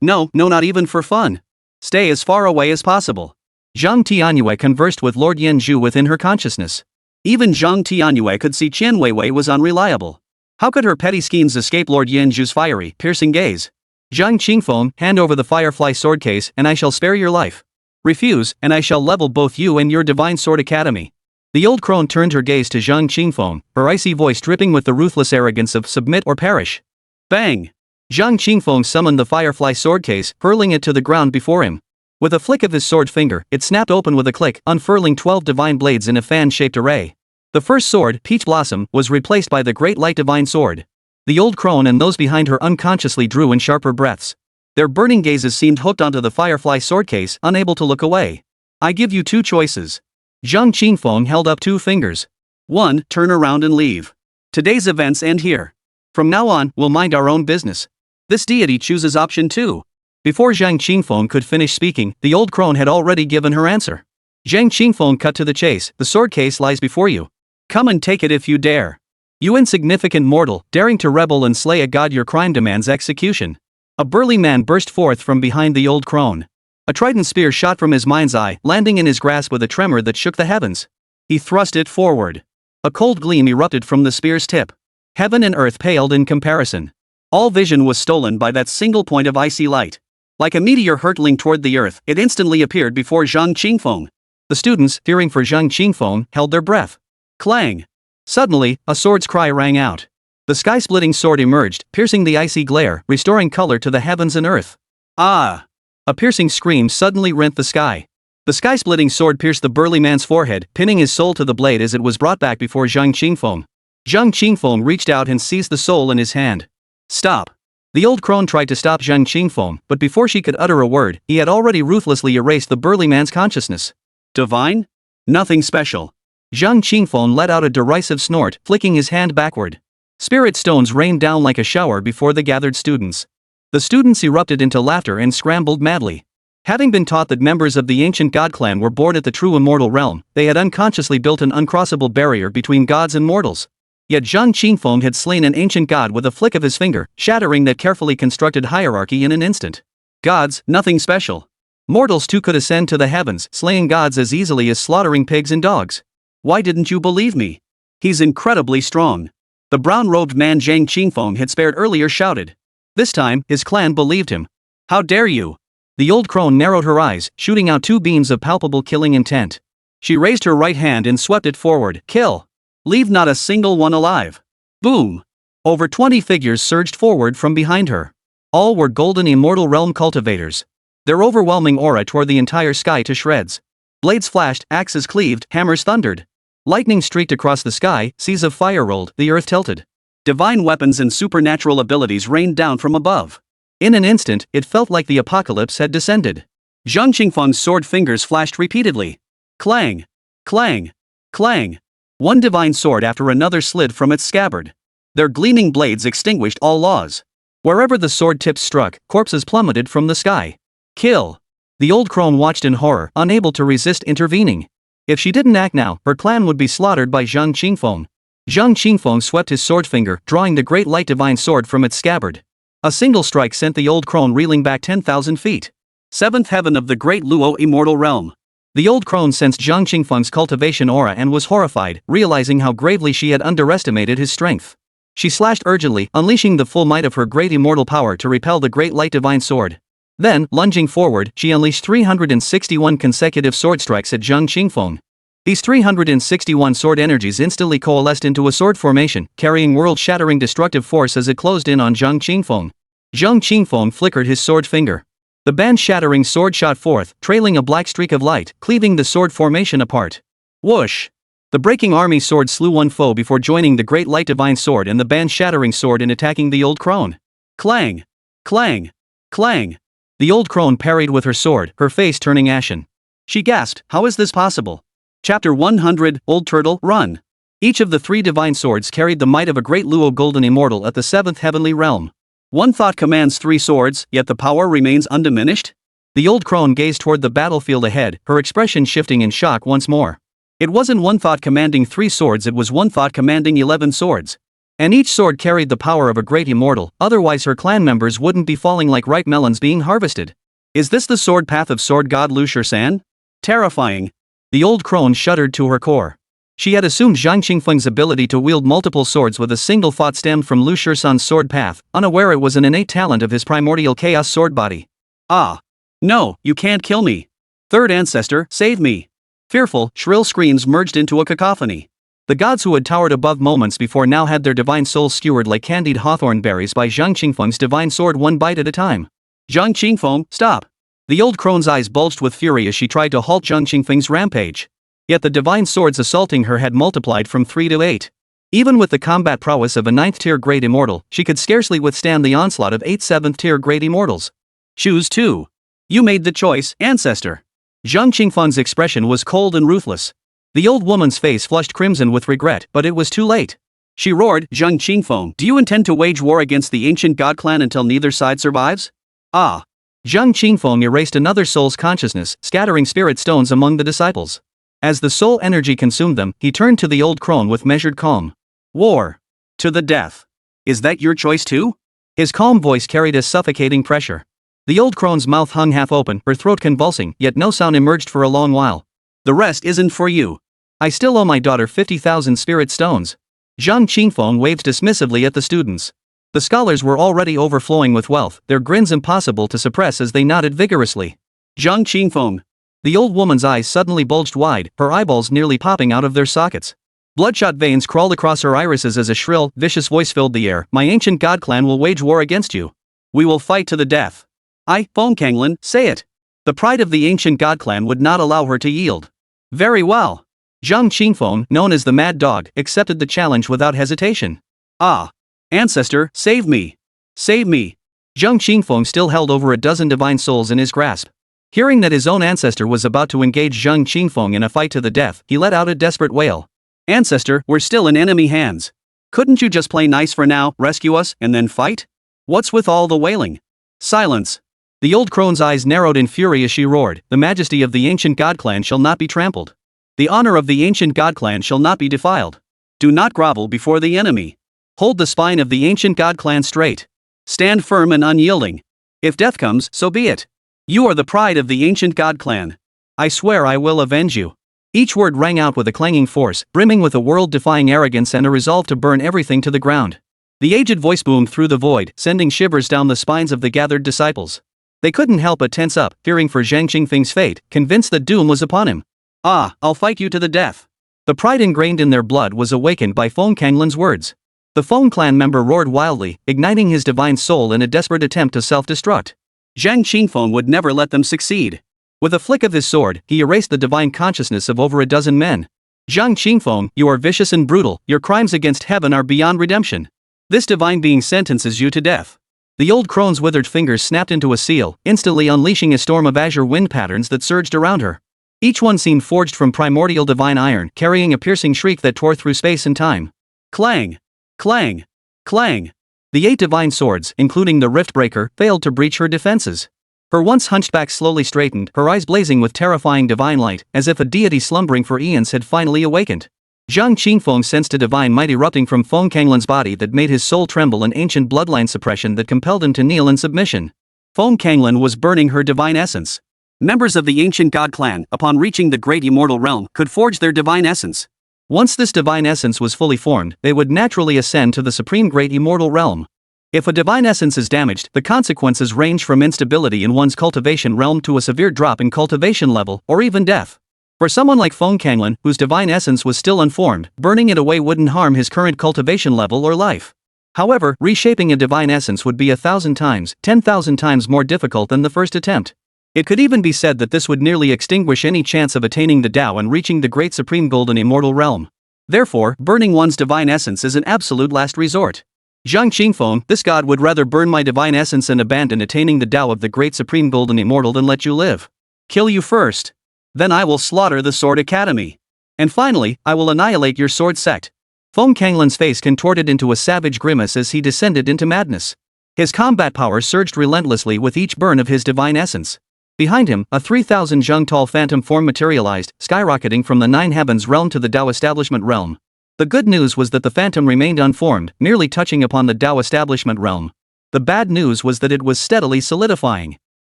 No, not even for fun. Stay as far away as possible. Zhang Tianyue conversed with Lord Yanzhu within her consciousness. Even Zhang Tianyue could see Qian Weiwei was unreliable. How could her petty schemes escape Lord Yanzhu's fiery, piercing gaze? Zhang Qingfeng, hand over the firefly sword case and I shall spare your life. Refuse, and I shall level both you and your divine sword academy. The old crone turned her gaze to Zhang Qingfeng, her icy voice dripping with the ruthless arrogance of submit or perish. Bang! Zhang Qingfeng summoned the firefly sword case, hurling it to the ground before him. With a flick of his sword finger, it snapped open with a click, unfurling 12 divine blades in a fan-shaped array. The first sword, Peach Blossom, was replaced by the Great Light Divine Sword. The old crone and those behind her unconsciously drew in sharper breaths. Their burning gazes seemed hooked onto the firefly sword case, unable to look away. I give you 2 choices. Zhang Qingfeng held up 2 fingers. 1. Turn around and leave. Today's events end here. From now on, we'll mind our own business. This deity chooses option 2. Before Zhang Qingfeng could finish speaking, the old crone had already given her answer. Zhang Qingfeng cut to the chase, the sword case lies before you. Come and take it if you dare. You insignificant mortal, daring to rebel and slay a god, your crime demands execution. A burly man burst forth from behind the old crone. A trident spear shot from his mind's eye, landing in his grasp with a tremor that shook the heavens. He thrust it forward. A cold gleam erupted from the spear's tip. Heaven and earth paled in comparison. All vision was stolen by that single point of icy light. Like a meteor hurtling toward the earth, it instantly appeared before Zhang Qingfeng. The students, fearing for Zhang Qingfeng, held their breath. Clang! Suddenly, a sword's cry rang out. The sky-splitting sword emerged, piercing the icy glare, restoring color to the heavens and earth. Ah! A piercing scream suddenly rent the sky. The sky-splitting sword pierced the burly man's forehead, pinning his soul to the blade as it was brought back before Zhang Qingfeng. Zhang Qingfeng reached out and seized the soul in his hand. Stop! The old crone tried to stop Zhang Qingfeng, but before she could utter a word, he had already ruthlessly erased the burly man's consciousness. Divine? Nothing special. Zhang Qingfeng let out a derisive snort, flicking his hand backward. Spirit stones rained down like a shower before the gathered students. The students erupted into laughter and scrambled madly. Having been taught that members of the ancient god clan were born at the true immortal realm, they had unconsciously built an uncrossable barrier between gods and mortals. Yet Zhang Qingfeng had slain an ancient god with a flick of his finger, shattering that carefully constructed hierarchy in an instant. Gods, nothing special. Mortals too could ascend to the heavens, slaying gods as easily as slaughtering pigs and dogs. Why didn't you believe me? He's incredibly strong. The brown-robed man Zhang Qingfeng had spared earlier shouted. This time, his clan believed him. How dare you? The old crone narrowed her eyes, shooting out 2 beams of palpable killing intent. She raised her right hand and swept it forward. Kill! Leave not a single one alive. Boom! Over 20 figures surged forward from behind her. All were golden immortal realm cultivators. Their overwhelming aura tore the entire sky to shreds. Blades flashed, axes cleaved, hammers thundered. Lightning streaked across the sky, seas of fire rolled, the earth tilted. Divine weapons and supernatural abilities rained down from above. In an instant, it felt like the apocalypse had descended. Zhang Qingfeng's sword fingers flashed repeatedly. Clang! Clang! Clang! One divine sword after another slid from its scabbard. Their gleaming blades extinguished all laws. Wherever the sword tips struck, corpses plummeted from the sky. Kill! The old crone watched in horror, unable to resist intervening. If she didn't act now, her clan would be slaughtered by Zhang Qingfeng. Zhang Qingfeng swept his sword finger, drawing the great light divine sword from its scabbard. A single strike sent the old crone reeling back 10,000 feet. Seventh heaven of the great Luo immortal realm. The old crone sensed Zhang Qingfeng's cultivation aura and was horrified, realizing how gravely she had underestimated his strength. She slashed urgently, unleashing the full might of her great immortal power to repel the great light divine sword. Then, lunging forward, she unleashed 361 consecutive sword strikes at Zhang Qingfeng. These 361 sword energies instantly coalesced into a sword formation, carrying world-shattering destructive force as it closed in on Zhang Qingfeng. Zhang Qingfeng flickered his sword finger. The band-shattering sword shot forth, trailing a black streak of light, cleaving the sword formation apart. Whoosh! The breaking army sword slew one foe before joining the great light divine sword and the band-shattering sword in attacking the old crone. Clang! Clang! Clang! The old crone parried with her sword, her face turning ashen. She gasped, "How is this possible?" Chapter 100, Old Turtle, Run. Each of the three divine swords carried the might of a great Luo golden immortal at the seventh heavenly realm. One thought commands three swords, yet the power remains undiminished? The old crone gazed toward the battlefield ahead, her expression shifting in shock once more. It wasn't one thought commanding three swords, it was one thought commanding 11 swords. And each sword carried the power of a great immortal, otherwise her clan members wouldn't be falling like ripe melons being harvested. Is this the sword path of sword god Lu Shisan? Terrifying. The old crone shuddered to her core. She had assumed Zhang Qingfeng's ability to wield multiple swords with a single thought stemmed from Lu Shisan's sword path, unaware it was an innate talent of his primordial chaos sword body. Ah! No, you can't kill me! Third ancestor, save me! Fearful, shrill screams merged into a cacophony. The gods who had towered above moments before now had their divine souls skewered like candied hawthorn berries by Zhang Qingfeng's divine sword one bite at a time. Zhang Qingfeng, stop! The old crone's eyes bulged with fury as she tried to halt Zhang Qingfeng's rampage. Yet the divine swords assaulting her had multiplied from 3 to 8. Even with the combat prowess of a 9th-tier great immortal, she could scarcely withstand the onslaught of 8 7th-tier great immortals. Choose 2. You made the choice, ancestor. Zhang Qingfeng's expression was cold and ruthless. The old woman's face flushed crimson with regret, but it was too late. She roared, Zhang Qingfeng, do you intend to wage war against the ancient god clan until neither side survives? Ah! Zhang Qingfeng erased another soul's consciousness, scattering spirit stones among the disciples. As the soul energy consumed them, he turned to the old crone with measured calm. War. To the death. Is that your choice too? His calm voice carried a suffocating pressure. The old crone's mouth hung half open, her throat convulsing, yet no sound emerged for a long while. The rest isn't for you. I still owe my daughter 50,000 spirit stones. Zhang Qingfeng waved dismissively at the students. The scholars were already overflowing with wealth, their grins impossible to suppress as they nodded vigorously. Zhang Qingfeng. The old woman's eyes suddenly bulged wide, her eyeballs nearly popping out of their sockets. Bloodshot veins crawled across her irises as a shrill, vicious voice filled the air. My ancient god clan will wage war against you. We will fight to the death. Fengkanglin, say it. The pride of the ancient god clan would not allow her to yield. Very well. Zhang Qingfeng, known as the Mad Dog, accepted the challenge without hesitation. Ah! Ancestor, save me! Save me! Zhang Qingfeng still held over a dozen divine souls in his grasp. Hearing that his own ancestor was about to engage Zhang Qingfeng in a fight to the death, he let out a desperate wail. Ancestor, we're still in enemy hands. Couldn't you just play nice for now, rescue us, and then fight? What's with all the wailing? Silence! The old crone's eyes narrowed in fury as she roared, the majesty of the ancient god clan shall not be trampled. The honor of the ancient god clan shall not be defiled. Do not grovel before the enemy. Hold the spine of the ancient god clan straight. Stand firm and unyielding. If death comes, so be it. You are the pride of the ancient god clan. I swear I will avenge you. Each word rang out with a clanging force, brimming with a world-defying arrogance and a resolve to burn everything to the ground. The aged voice boomed through the void, sending shivers down the spines of the gathered disciples. They couldn't help but tense up, fearing for Zhang Qingfeng's fate, convinced that doom was upon him. Ah, I'll fight you to the death. The pride ingrained in their blood was awakened by Fengkanglin's words. The Feng clan member roared wildly, igniting his divine soul in a desperate attempt to self-destruct. Zhang Qingfeng would never let them succeed. With a flick of his sword, he erased the divine consciousness of over a dozen men. Zhang Qingfeng, you are vicious and brutal, your crimes against heaven are beyond redemption. This divine being sentences you to death. The old crone's withered fingers snapped into a seal, instantly unleashing a storm of azure wind patterns that surged around her. Each one seemed forged from primordial divine iron, carrying a piercing shriek that tore through space and time. Clang! Clang! Clang! The 8 divine swords, including the Riftbreaker, failed to breach her defenses. Her once hunched back slowly straightened, her eyes blazing with terrifying divine light, as if a deity slumbering for eons had finally awakened. Zhang Qingfeng sensed a divine might erupting from Feng Kanglin's body that made his soul tremble, an ancient bloodline suppression that compelled him to kneel in submission. Feng Kanglin was burning her divine essence. Members of the ancient god clan, upon reaching the great immortal realm, could forge their divine essence. Once this divine essence was fully formed, they would naturally ascend to the supreme great immortal realm. If a divine essence is damaged, the consequences range from instability in one's cultivation realm to a severe drop in cultivation level, or even death. For someone like Feng Kanglin, whose divine essence was still unformed, burning it away wouldn't harm his current cultivation level or life. However, reshaping a divine essence would be 1,000 times, 10,000 times more difficult than the first attempt. It could even be said that this would nearly extinguish any chance of attaining the Tao and reaching the great supreme golden immortal realm. Therefore, burning one's divine essence is an absolute last resort. Zhang Qingfeng, this god would rather burn my divine essence and abandon attaining the Tao of the great supreme golden immortal than let you live. Kill you first. Then I will slaughter the Sword Academy. And finally, I will annihilate your sword sect. Feng Kanglin's face contorted into a savage grimace as he descended into madness. His combat power surged relentlessly with each burn of his divine essence. Behind him, a 3,000 zheng tall phantom form materialized, skyrocketing from the 9 heavens realm to the Tao establishment realm. The good news was that the phantom remained unformed, merely touching upon the Tao establishment realm. The bad news was that it was steadily solidifying.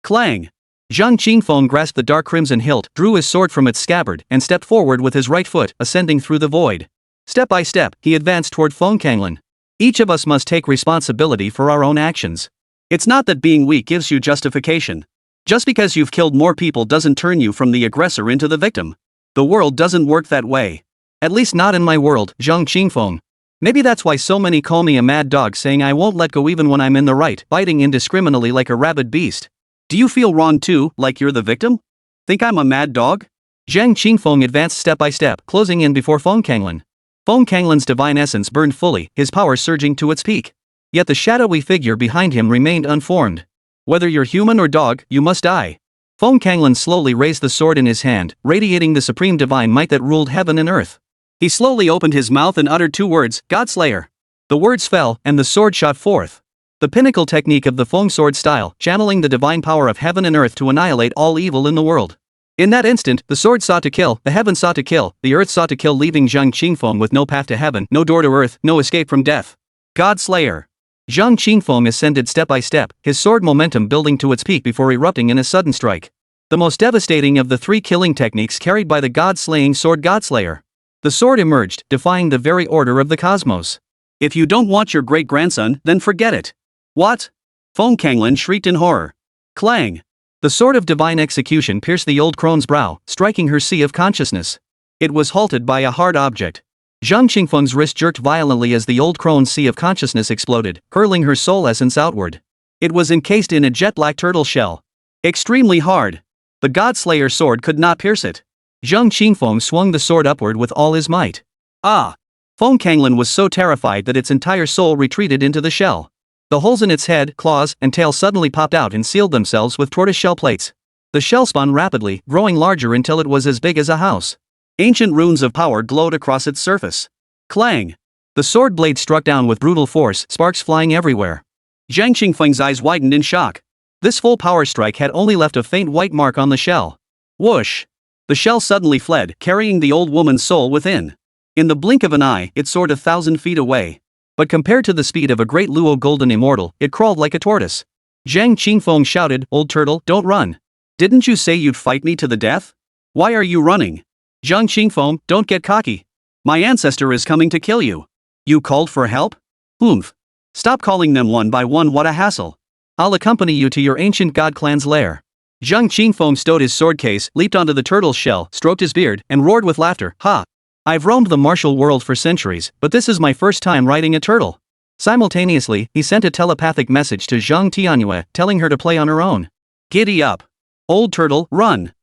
Clang! Zhang Qingfeng grasped the dark crimson hilt, drew his sword from its scabbard, and stepped forward with his right foot, ascending through the void. Step by step, he advanced toward Feng Kanglin. Each of us must take responsibility for our own actions. It's not that being weak gives you justification. Just because you've killed more people doesn't turn you from the aggressor into the victim. The world doesn't work that way. At least not in my world, Zhang Qingfeng. Maybe that's why so many call me a mad dog, saying I won't let go even when I'm in the right, biting indiscriminately like a rabid beast. Do you feel wrong too, like you're the victim? Think I'm a mad dog? Zhang Qingfeng advanced step by step, closing in before Feng Kanglin. Feng Kanglin's divine essence burned fully, his power surging to its peak. Yet the shadowy figure behind him remained unformed. Whether you're human or dog, you must die. Feng Kanglin slowly raised the sword in his hand, radiating the supreme divine might that ruled heaven and earth. He slowly opened his mouth and uttered 2 words, Godslayer. The words fell, and the sword shot forth. The pinnacle technique of the Feng sword style, channeling the divine power of heaven and earth to annihilate all evil in the world. In that instant, the sword sought to kill, the heaven sought to kill, the earth sought to kill, leaving Zhang Qingfeng with no path to heaven, no door to earth, no escape from death. Godslayer. Zhang Qingfeng ascended step by step, his sword momentum building to its peak before erupting in a sudden strike. The most devastating of the 3 killing techniques carried by the god-slaying sword Godslayer. The sword emerged, defying the very order of the cosmos. If you don't want your great-grandson, then forget it. What? Feng Kanglin shrieked in horror. Clang! The sword of divine execution pierced the old crone's brow, striking her sea of consciousness. It was halted by a hard object. Zhang Qingfeng's wrist jerked violently as the old crone's sea of consciousness exploded, hurling her soul essence outward. It was encased in a jet-black turtle shell. Extremely hard. The Godslayer sword could not pierce it. Zhang Qingfeng swung the sword upward with all his might. Ah! Feng Kanglin was so terrified that its entire soul retreated into the shell. The holes in its head, claws, and tail suddenly popped out and sealed themselves with tortoise-shell plates. The shell spun rapidly, growing larger until it was as big as a house. Ancient runes of power glowed across its surface. Clang! The sword blade struck down with brutal force, sparks flying everywhere. Zhang Qingfeng's eyes widened in shock. This full power strike had only left a faint white mark on the shell. Whoosh! The shell suddenly fled, carrying the old woman's soul within. In the blink of an eye, it soared 1,000 feet away. But compared to the speed of a great Luo golden immortal, it crawled like a tortoise. Zhang Qingfeng shouted, "Old turtle, don't run. Didn't you say you'd fight me to the death? Why are you running? Zhang Qingfeng, don't get cocky. My ancestor is coming to kill you. You called for help? Oomph. Stop calling them one by one, what a hassle. I'll accompany you to your ancient god clan's lair." Zhang Qingfeng stowed his sword case, leaped onto the turtle's shell, stroked his beard, and roared with laughter, "Ha! I've roamed the martial world for centuries, but this is my first time riding a turtle. Simultaneously, he sent a telepathic message to Zhang Tianyue telling her to play on her own. Giddy up. Old turtle, run.